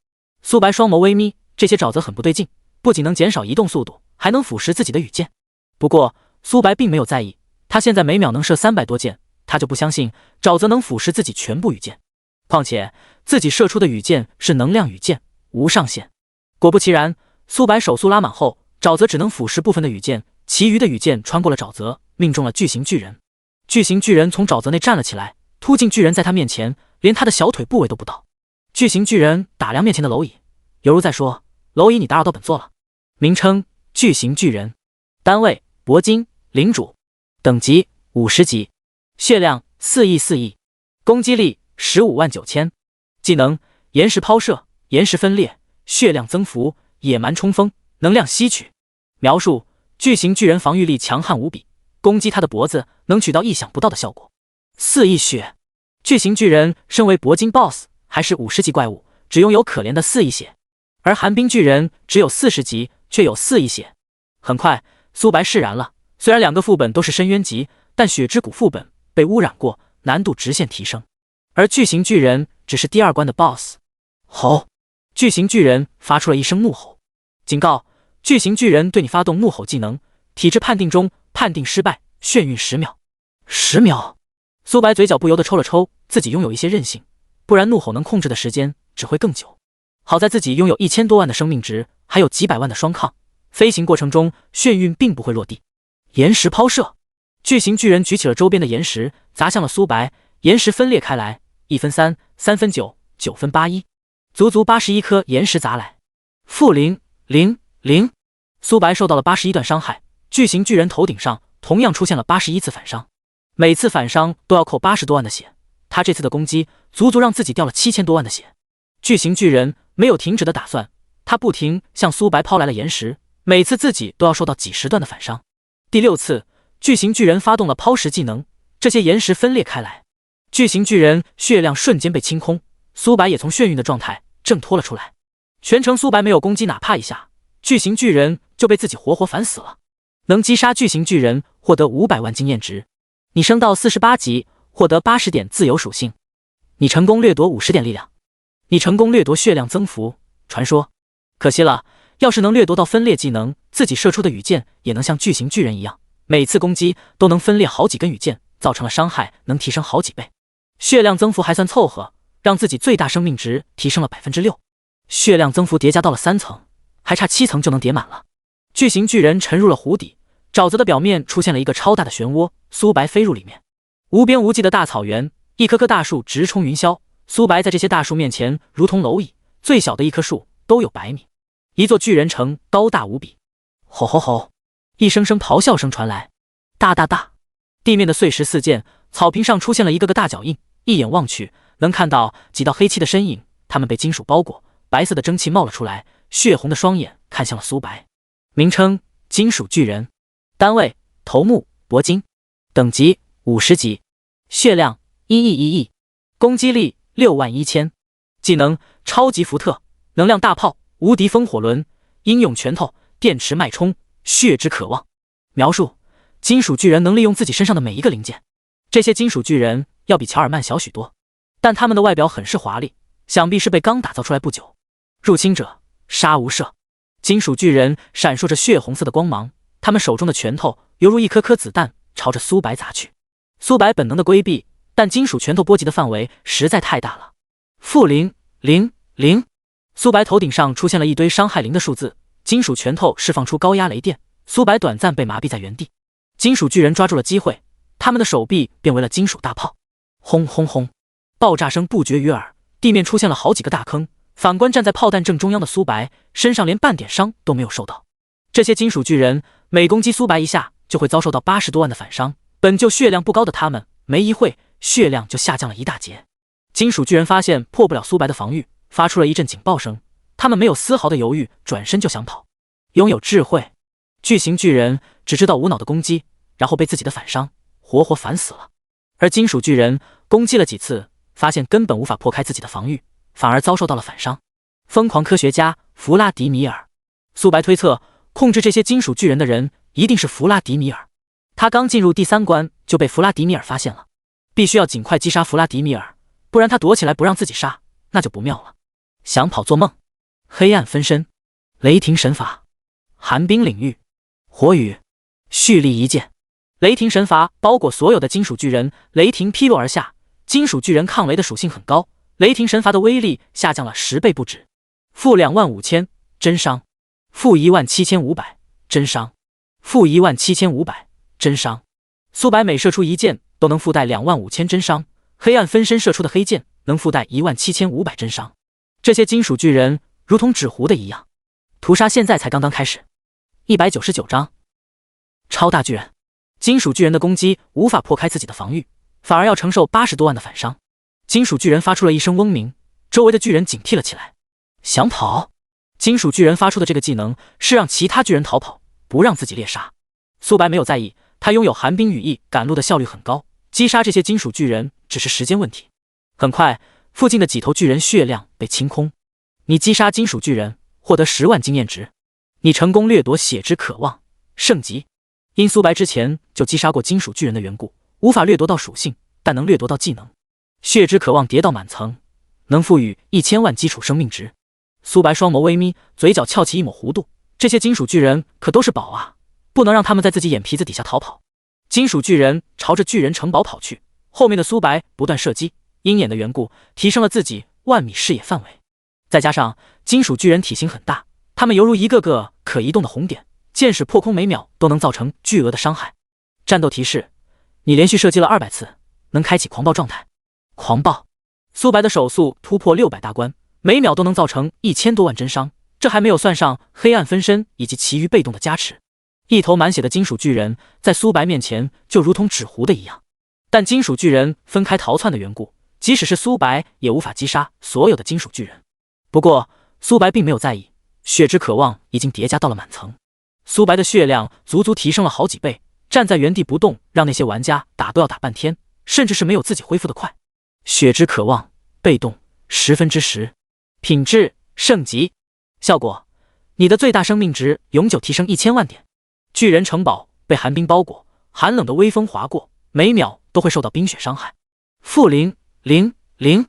苏白双眸微眯，这些沼泽很不对劲，不仅能减少移动速度，还能腐蚀自己的羽箭。不过苏白并没有在意，他现在每秒能射300多箭，他就不相信沼泽能腐蚀自己全部羽箭。况且自己射出的羽箭是能量羽箭，无上限。果不其然，苏白手速拉满后，沼泽只能腐蚀部分的羽箭，其余的羽箭穿过了沼泽，命中了巨型巨人。巨型巨人从沼泽内站了起来，突进巨人在他面前连他的小腿部位都不到。巨型巨人打量面前的蝼蚁，犹如在说：蝼蚁，你打扰到本座了。名称：巨型巨人，单位：铂金、领主，等级50级，血量4亿，攻击力159000，技能：岩石抛射、岩石分裂、血量增幅、野蛮冲锋、能量吸取。描述：巨型巨人防御力强悍无比，攻击他的脖子能取到意想不到的效果。4亿血。巨型巨人身为铂金 BOSS， 还是50级怪物，只拥有可怜的4亿血，而寒冰巨人只有40级，却有4亿血。很快，苏白释然了。虽然2个副本都是深渊级，但血之谷副本被污染过，难度直线提升。而巨型巨人只是第2关的 BOSS。吼！巨型巨人发出了一声怒吼。警告：巨型巨人对你发动怒吼技能，体质判定中，判定失败，眩晕10秒。10秒！苏白嘴角不由得抽了抽，自己拥有一些韧性，不然怒吼能控制的时间只会更久。好在自己拥有1000多万的生命值，还有几百万的双抗，飞行过程中眩晕并不会落地。岩石抛射！巨型巨人举起了周边的岩石，砸向了苏白，岩石分裂开来，1分3， 3分9， 9分81，足足81颗岩石砸来。-000，苏白受到了81段伤害。巨型巨人头顶上同样出现了81次反伤，每次反伤都要扣80多万的血，他这次的攻击足足让自己掉了7000多万的血。巨型巨人没有停止的打算，他不停向苏白抛来了岩石，每次自己都要受到几十段的反伤。第6次，巨型巨人发动了抛石技能，这些岩石分裂开来，巨型巨人血量瞬间被清空，苏白也从眩晕的状态挣脱了出来。全程苏白没有攻击哪怕一下，巨型巨人就被自己活活反死了。能击杀巨型巨人，获得500万经验值。你升到48级，获得80点自由属性。你成功掠夺50点力量。你成功掠夺血量增幅，传说。可惜了，要是能掠夺到分裂技能，自己射出的羽箭也能像巨型巨人一样，每次攻击都能分裂好几根羽箭，造成了伤害能提升好几倍。血量增幅还算凑合，让自己最大生命值提升了 6%。血量增幅叠加到了3层，还差7层就能叠满了。巨型巨人沉入了湖底，沼泽的表面出现了一个超大的漩涡，苏白飞入里面。无边无际的大草原，一棵棵大树直冲云霄，苏白在这些大树面前如同蝼蚁，最小的一棵树都有100米。一座巨人城高大无比。吼吼吼！一声声咆哮声传来。大大大！地面的碎石四溅，草坪上出现了一个个大脚印，一眼望去，能看到几道黑漆的身影，他们被金属包裹，白色的蒸汽冒了出来，血红的双眼看向了苏白。名称：金属巨人，单位：头目铂金，等级50级，血量1亿1亿，攻击力61000，技能：超级福特，能量大炮，无敌风火轮，英勇拳头，电池脉冲，血之渴望。描述：金属巨人能利用自己身上的每一个零件。这些金属巨人要比乔尔曼小许多，但他们的外表很是华丽，想必是被刚打造出来不久。入侵者：杀无赦。金属巨人闪烁着血红色的光芒，他们手中的拳头犹如一颗颗子弹，朝着苏白砸去。苏白本能的规避，但金属拳头波及的范围实在太大了。-000，苏白头顶上出现了一堆伤害0的数字，金属拳头释放出高压雷电，苏白短暂被麻痹在原地。金属巨人抓住了机会，他们的手臂变为了金属大炮，轰轰轰，爆炸声不绝于耳，地面出现了好几个大坑。反观站在炮弹正中央的苏白，身上连半点伤都没有受到。这些金属巨人每攻击苏白一下，就会遭受到80多万的反伤，本就血量不高的他们，没一会血量就下降了一大截。金属巨人发现破不了苏白的防御，发出了一阵警报声，他们没有丝毫的犹豫，转身就想跑。拥有智慧，巨型巨人只知道无脑的攻击，然后被自己的反伤活活反死了。而金属巨人攻击了几次，发现根本无法破开自己的防御，反而遭受到了反伤。疯狂科学家弗拉迪米尔，苏白推测，控制这些金属巨人的人一定是弗拉迪米尔。他刚进入第3关就被弗拉迪米尔发现了，必须要尽快击杀弗拉迪米尔，不然他躲起来不让自己杀，那就不妙了。想跑做梦。黑暗分身，雷霆神罚，寒冰领域，火雨，蓄力一剑。雷霆神罚包裹所有的金属巨人，雷霆劈落而下，金属巨人抗雷的属性很高，雷霆神罚的威力下降了10倍不止。-25000真伤，-17500真伤，-17500真伤。苏白每射出一箭都能附带25000真伤，黑暗分身射出的黑箭能附带17500真伤。这些金属巨人如同纸糊的一样，屠杀现在才刚刚开始。199章，超大巨人。金属巨人的攻击无法破开自己的防御，反而要承受80多万的反伤。金属巨人发出了一声嗡鸣，周围的巨人警惕了起来。想跑？金属巨人发出的这个技能是让其他巨人逃跑，不让自己猎杀。苏白没有在意，他拥有寒冰羽翼，赶路的效率很高，击杀这些金属巨人只是时间问题。很快，附近的几头巨人血量被清空。你击杀金属巨人，获得10万经验值。你成功掠夺血之渴望圣级。因苏白之前就击杀过金属巨人的缘故，无法掠夺到属性，但能掠夺到技能。血之渴望叠到满层，能赋予1000万基础生命值。苏白双眸微眯，嘴角翘起一抹弧度。这些金属巨人可都是宝啊，不能让他们在自己眼皮子底下逃跑。金属巨人朝着巨人城堡跑去，后面的苏白不断射击，鹰眼的缘故提升了自己10000米视野范围。再加上金属巨人体型很大，他们犹如一个个可移动的红点，箭矢破空每秒都能造成巨额的伤害。战斗提示：你连续射击了200次，能开启狂暴状态。狂暴！苏白的手速突破600大关，每秒都能造成1000多万真伤，这还没有算上黑暗分身以及其余被动的加持。一头满血的金属巨人在苏白面前就如同纸糊的一样，但金属巨人分开逃窜的缘故，即使是苏白也无法击杀所有的金属巨人。不过苏白并没有在意，血之渴望已经叠加到了满层，苏白的血量足足提升了好几倍，站在原地不动，让那些玩家打都要打半天，甚至是没有自己恢复的快。血之渴望被动10%，品质圣级，效果：你的最大生命值永久提升1000万点。巨人城堡被寒冰包裹，寒冷的微风划过，每秒都会受到冰雪伤害。-000，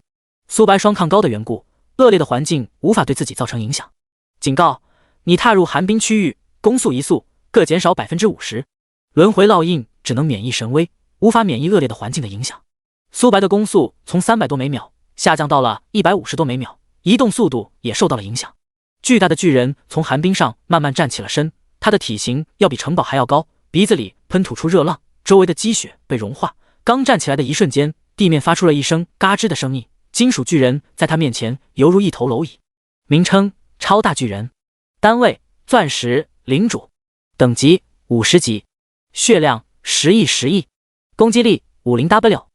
苏白双抗高的缘故，恶劣的环境无法对自己造成影响。警告：你踏入寒冰区域，攻速移速各减少50%，轮回烙印只能免疫神威，无法免疫恶劣的环境的影响。苏白的攻速从300多每秒下降到了150多每秒，移动速度也受到了影响。巨大的巨人从寒冰上慢慢站起了身，他的体型要比城堡还要高，鼻子里喷吐出热浪，周围的积雪被融化。刚站起来的一瞬间，地面发出了一声嘎吱的声音，金属巨人在他面前犹如一头蝼蚁。名称：超大巨人，单位：钻石领主，等级50级，血量10亿10亿，攻击力 50W，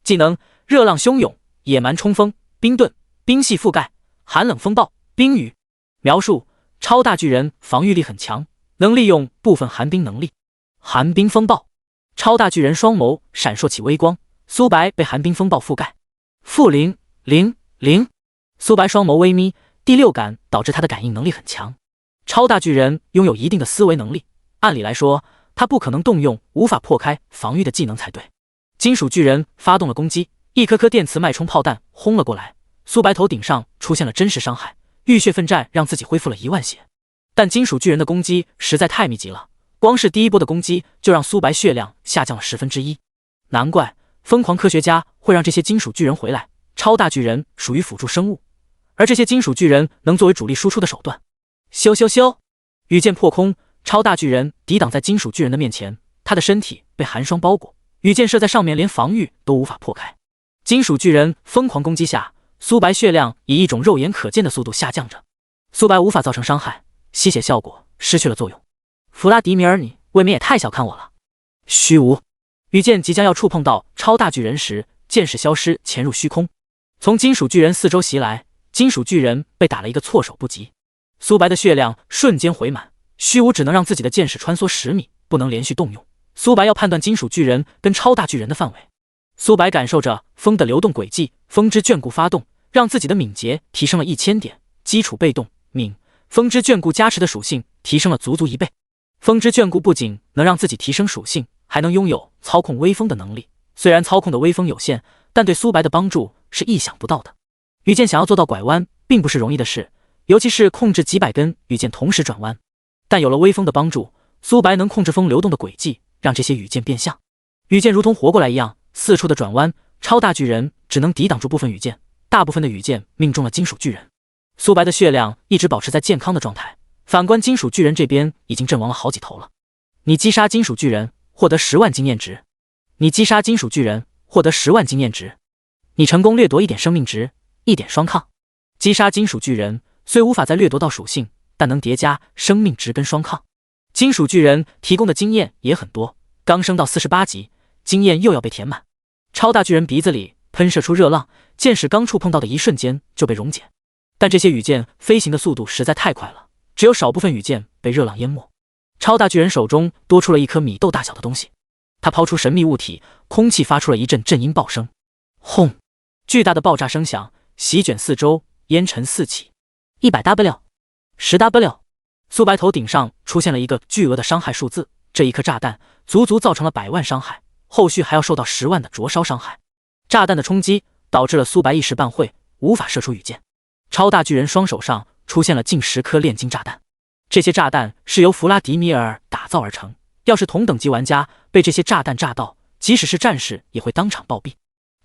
技能热浪汹涌、野蛮冲锋、冰盾、冰系覆盖、寒冷风暴、冰雨。描述：超大巨人防御力很强，能利用部分寒冰能力。寒冰风暴，超大巨人双眸闪烁起微光，苏白被寒冰风暴覆盖。-000，苏白双眸微眯，第六感导致他的感应能力很强。超大巨人拥有一定的思维能力，按理来说，他不可能动用无法破开防御的技能才对。金属巨人发动了攻击，一颗颗电磁脉冲炮弹轰了过来，苏白头顶上出现了真实伤害，浴血奋战让自己恢复了1万血。但金属巨人的攻击实在太密集了，光是第一波的攻击就让苏白血量下降了1/10。难怪疯狂科学家会让这些金属巨人回来，超大巨人属于辅助生物，而这些金属巨人能作为主力输出的手段。咻咻咻，羽箭破空，超大巨人抵挡在金属巨人的面前，他的身体被寒霜包裹，羽箭射在上面连防御都无法破开。金属巨人疯狂攻击下，苏白血量以一种肉眼可见的速度下降着，苏白无法造成伤害，吸血效果失去了作用。弗拉迪米尔，你未免也太小看我了。虚无，羽箭即将要触碰到超大巨人时，箭矢消失，潜入虚空，从金属巨人四周袭来，金属巨人被打了一个措手不及。苏白的血量瞬间回满，虚无只能让自己的箭矢穿梭10米，不能连续动用。苏白要判断金属巨人跟超大巨人的范围。苏白感受着风的流动轨迹，风之眷顾发动，让自己的敏捷提升了1000点，基础被动敏，风之眷顾加持的属性提升了足1倍。风之眷顾不仅能让自己提升属性，还能拥有操控微风的能力。虽然操控的微风有限，但对苏白的帮助是意想不到的。羽箭想要做到拐弯，并不是容易的事，尤其是控制几百根羽箭同时转弯。但有了微风的帮助，苏白能控制风流动的轨迹，让这些羽箭变向。羽箭如同活过来一样，四处的转弯，超大巨人只能抵挡住部分羽箭，大部分的羽箭命中了金属巨人。苏白的血量一直保持在健康的状态，反观金属巨人这边已经阵亡了好几头了。你击杀金属巨人，获得10万经验值。你击杀金属巨人，获得10万经验值。你成功掠夺1点生命值，1点双抗。击杀金属巨人虽无法再掠夺到属性，但能叠加生命值跟双抗。金属巨人提供的经验也很多，刚升到48级，经验又要被填满。超大巨人鼻子里喷射出热浪，箭矢刚触碰到的一瞬间就被溶解。但这些羽箭飞行的速度实在太快了，只有少部分羽箭被热浪淹没。超大巨人手中多出了一颗米豆大小的东西，他抛出神秘物体，空气发出了一阵震音爆声，轰！巨大的爆炸声响，席卷四周，烟尘四起。100W， 10W， 苏白头顶上出现了一个巨额的伤害数字，这一颗炸弹足足造成了100万伤害，后续还要受到10万的灼烧伤害。炸弹的冲击导致了苏白一时半会无法射出羽箭。超大巨人双手上出现了近10颗炼金炸弹，这些炸弹是由弗拉迪米尔打造而成，要是同等级玩家被这些炸弹炸到，即使是战士也会当场暴毙。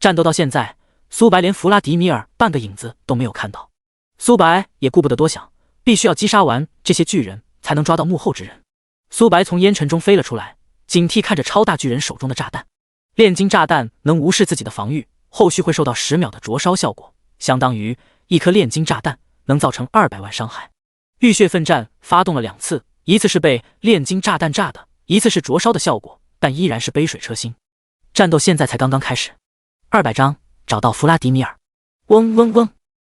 战斗到现在，苏白连弗拉迪米尔半个影子都没有看到。苏白也顾不得多想，必须要击杀完这些巨人，才能抓到幕后之人。苏白从烟尘中飞了出来，警惕看着超大巨人手中的炸弹。炼金炸弹能无视自己的防御，后续会受到10秒的灼烧效果，相当于一颗炼金炸弹能造成200万伤害。浴血奋战发动了2次，一次是被炼金炸弹炸的，一次是灼烧的效果，但依然是杯水车薪。战斗现在才刚刚开始。200章找到弗拉迪米尔。嗡嗡嗡，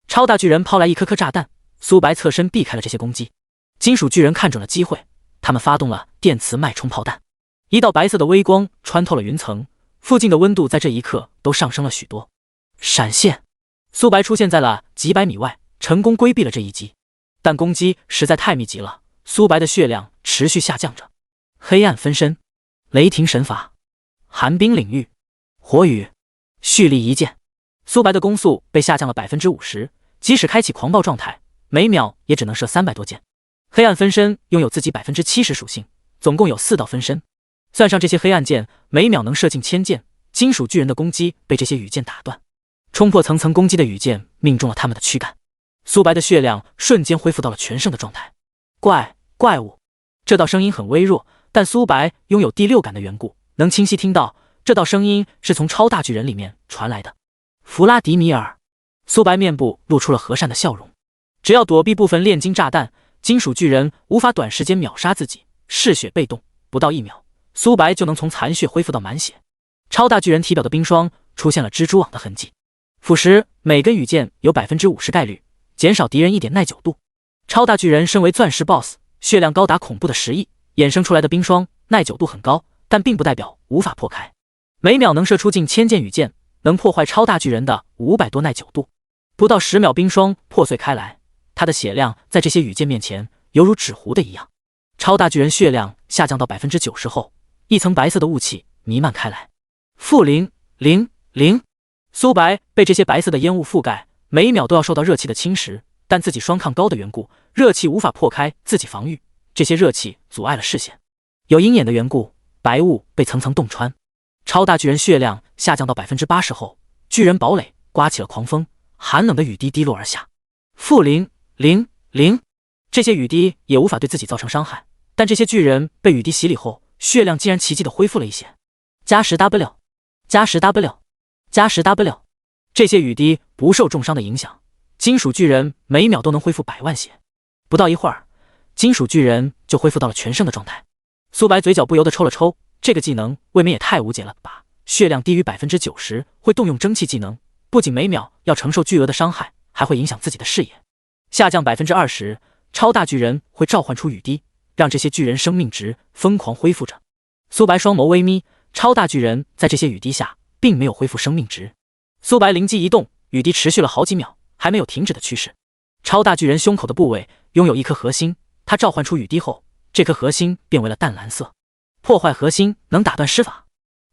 超大巨人抛来一颗颗炸弹，苏白侧身避开了这些攻击。金属巨人看准了机会，他们发动了电磁脉冲炮弹，一道白色的微光穿透了云层，附近的温度在这一刻都上升了许多。闪现，苏白出现在了几百米外，成功规避了这一击。但攻击实在太密集了，苏白的血量持续下降着。黑暗分身、雷霆神法、寒冰领域、火雨、蓄力一剑。苏白的攻速被下降了 50%， 即使开启狂暴状态，每秒也只能射300多箭。黑暗分身拥有自己 70% 属性，总共有4道分身，算上这些黑暗箭，每秒能射近1000箭。金属巨人的攻击被这些羽箭打断，冲破层层攻击的羽箭命中了他们的躯干。苏白的血量瞬间恢复到了全盛的状态。怪物，这道声音很微弱，但苏白拥有第六感的缘故，能清晰听到这道声音是从超大巨人里面传来的。弗拉迪米尔，苏白面部露出了和善的笑容。只要躲避部分炼金炸弹，金属巨人无法短时间秒杀自己，嗜血被动，不到1秒，苏白就能从残血恢复到满血。超大巨人体表的冰霜出现了蜘蛛网的痕迹。腐蚀每根羽箭有 50% 概率减少敌人1点耐久度。超大巨人身为钻石 BOSS， 血量高达恐怖的10亿，衍生出来的冰霜耐久度很高，但并不代表无法破开。每秒能射出近1000件羽箭，能破坏超大巨人的500多耐久度。不到10秒，冰霜破碎开来，他的血量在这些羽箭面前犹如纸糊的一样。超大巨人血量下降到 90% 后，一层白色的雾气弥漫开来。-000，苏白被这些白色的烟雾覆盖，每一秒都要受到热气的侵蚀，但自己双抗高的缘故，热气无法破开自己防御，这些热气阻碍了视线。有鹰眼的缘故，白雾被层层洞穿。超大巨人血量下降到 80% 后，巨人堡垒刮起了狂风，寒冷的雨滴滴落而下。-000，这些雨滴也无法对自己造成伤害，但这些巨人被雨滴洗礼后，血量竟然奇迹的恢复了一些。+10W，+10W，+10W，这些雨滴不受重伤的影响，金属巨人每秒都能恢复100万血。不到一会儿，金属巨人就恢复到了全胜的状态。苏白嘴角不由得抽了抽，这个技能未免也太无解了吧！血量低于 90% 会动用蒸汽技能，不仅每秒要承受巨额的伤害，还会影响自己的视野。下降 20%， 超大巨人会召唤出雨滴，让这些巨人生命值疯狂恢复着。苏白双眸微眯，超大巨人在这些雨滴下并没有恢复生命值。苏白灵机一动，雨滴持续了好几秒，还没有停止的趋势。超大巨人胸口的部位拥有一颗核心，他召唤出雨滴后，这颗核心变为了淡蓝色。破坏核心能打断施法，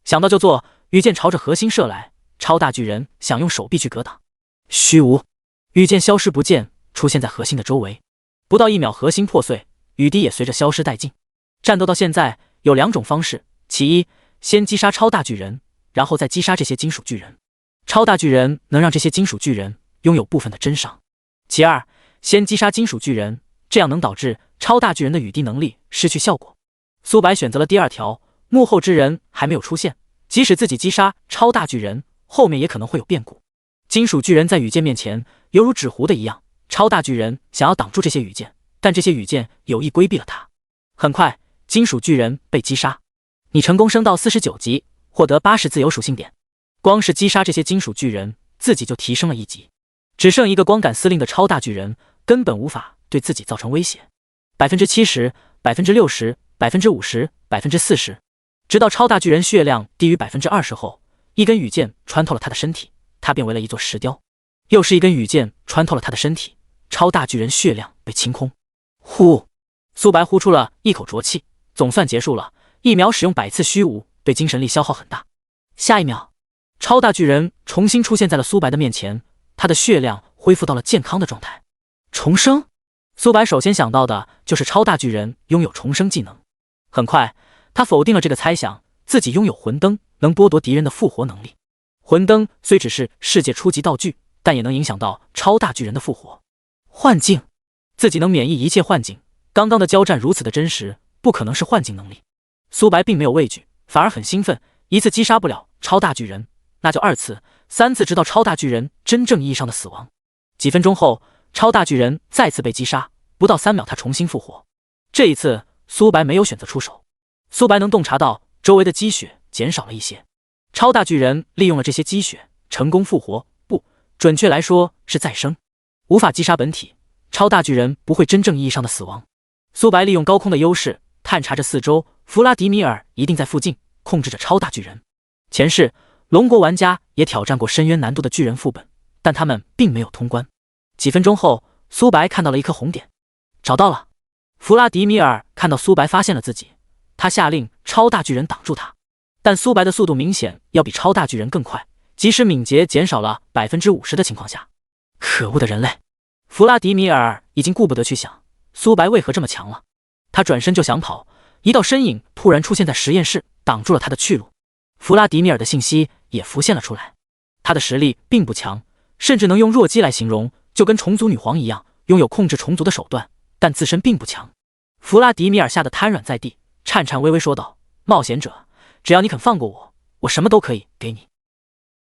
想到就做，羽箭朝着核心射来。超大巨人想用手臂去格挡，虚无，羽箭消失不见，出现在核心的周围。不到1秒，核心破碎，雨滴也随着消失殆尽。战斗到现在有2种方式，其一，先击杀超大巨人，然后再击杀这些金属巨人。超大巨人能让这些金属巨人拥有部分的真伤。其二，先击杀金属巨人，这样能导致超大巨人的雨滴能力失去效果。苏白选择了第二条，幕后之人还没有出现，即使自己击杀超大巨人，后面也可能会有变故。金属巨人在羽箭面前犹如纸糊的一样，超大巨人想要挡住这些羽箭，但这些羽箭有意规避了他。很快，金属巨人被击杀，你成功升到49级，获得80自由属性点。光是击杀这些金属巨人，自己就提升了1级。只剩一个光杆司令的超大巨人，根本无法对自己造成威胁。70%、60%、50%、40%，直到超大巨人血量低于 20% 后，一根羽箭穿透了他的身体，他变为了一座石雕。又是一根羽箭穿透了他的身体，超大巨人血量被清空。呼，苏白呼出了一口浊气，总算结束了。1秒使用100次虚无，对精神力消耗很大。下一秒，超大巨人重新出现在了苏白的面前，他的血量恢复到了健康的状态。重生，苏白首先想到的就是超大巨人拥有重生技能。很快，他否定了这个猜想，自己拥有魂灯，能剥夺敌人的复活能力。魂灯虽只是世界初级道具，但也能影响到超大巨人的复活。幻境，自己能免疫一切幻境，刚刚的交战如此的真实，不可能是幻境能力。苏白并没有畏惧，反而很兴奋，一次击杀不了超大巨人，那就2次、3次，直到超大巨人真正意义上的死亡。几分钟后，超大巨人再次被击杀，不到3秒他重新复活。这一次苏白没有选择出手，苏白能洞察到周围的积雪减少了一些，超大巨人利用了这些积雪成功复活，不，准确来说是再生。无法击杀本体，超大巨人不会真正意义上的死亡。苏白利用高空的优势探查着四周，弗拉迪米尔一定在附近控制着超大巨人。前世龙国玩家也挑战过深渊难度的巨人副本，但他们并没有通关。几分钟后，苏白看到了一颗红点，找到了。弗拉迪米尔看到苏白发现了自己，他下令超大巨人挡住他，但苏白的速度明显要比超大巨人更快，即使敏捷减少了 50% 的情况下。可恶的人类！弗拉迪米尔已经顾不得去想苏白为何这么强了，他转身就想跑，一道身影突然出现在实验室，挡住了他的去路。弗拉迪米尔的信息也浮现了出来，他的实力并不强，甚至能用弱鸡来形容，就跟虫族女皇一样，拥有控制虫族的手段，但自身并不强。弗拉迪米尔吓得瘫软在地，颤颤巍巍说道：“冒险者，只要你肯放过我，我什么都可以给你。”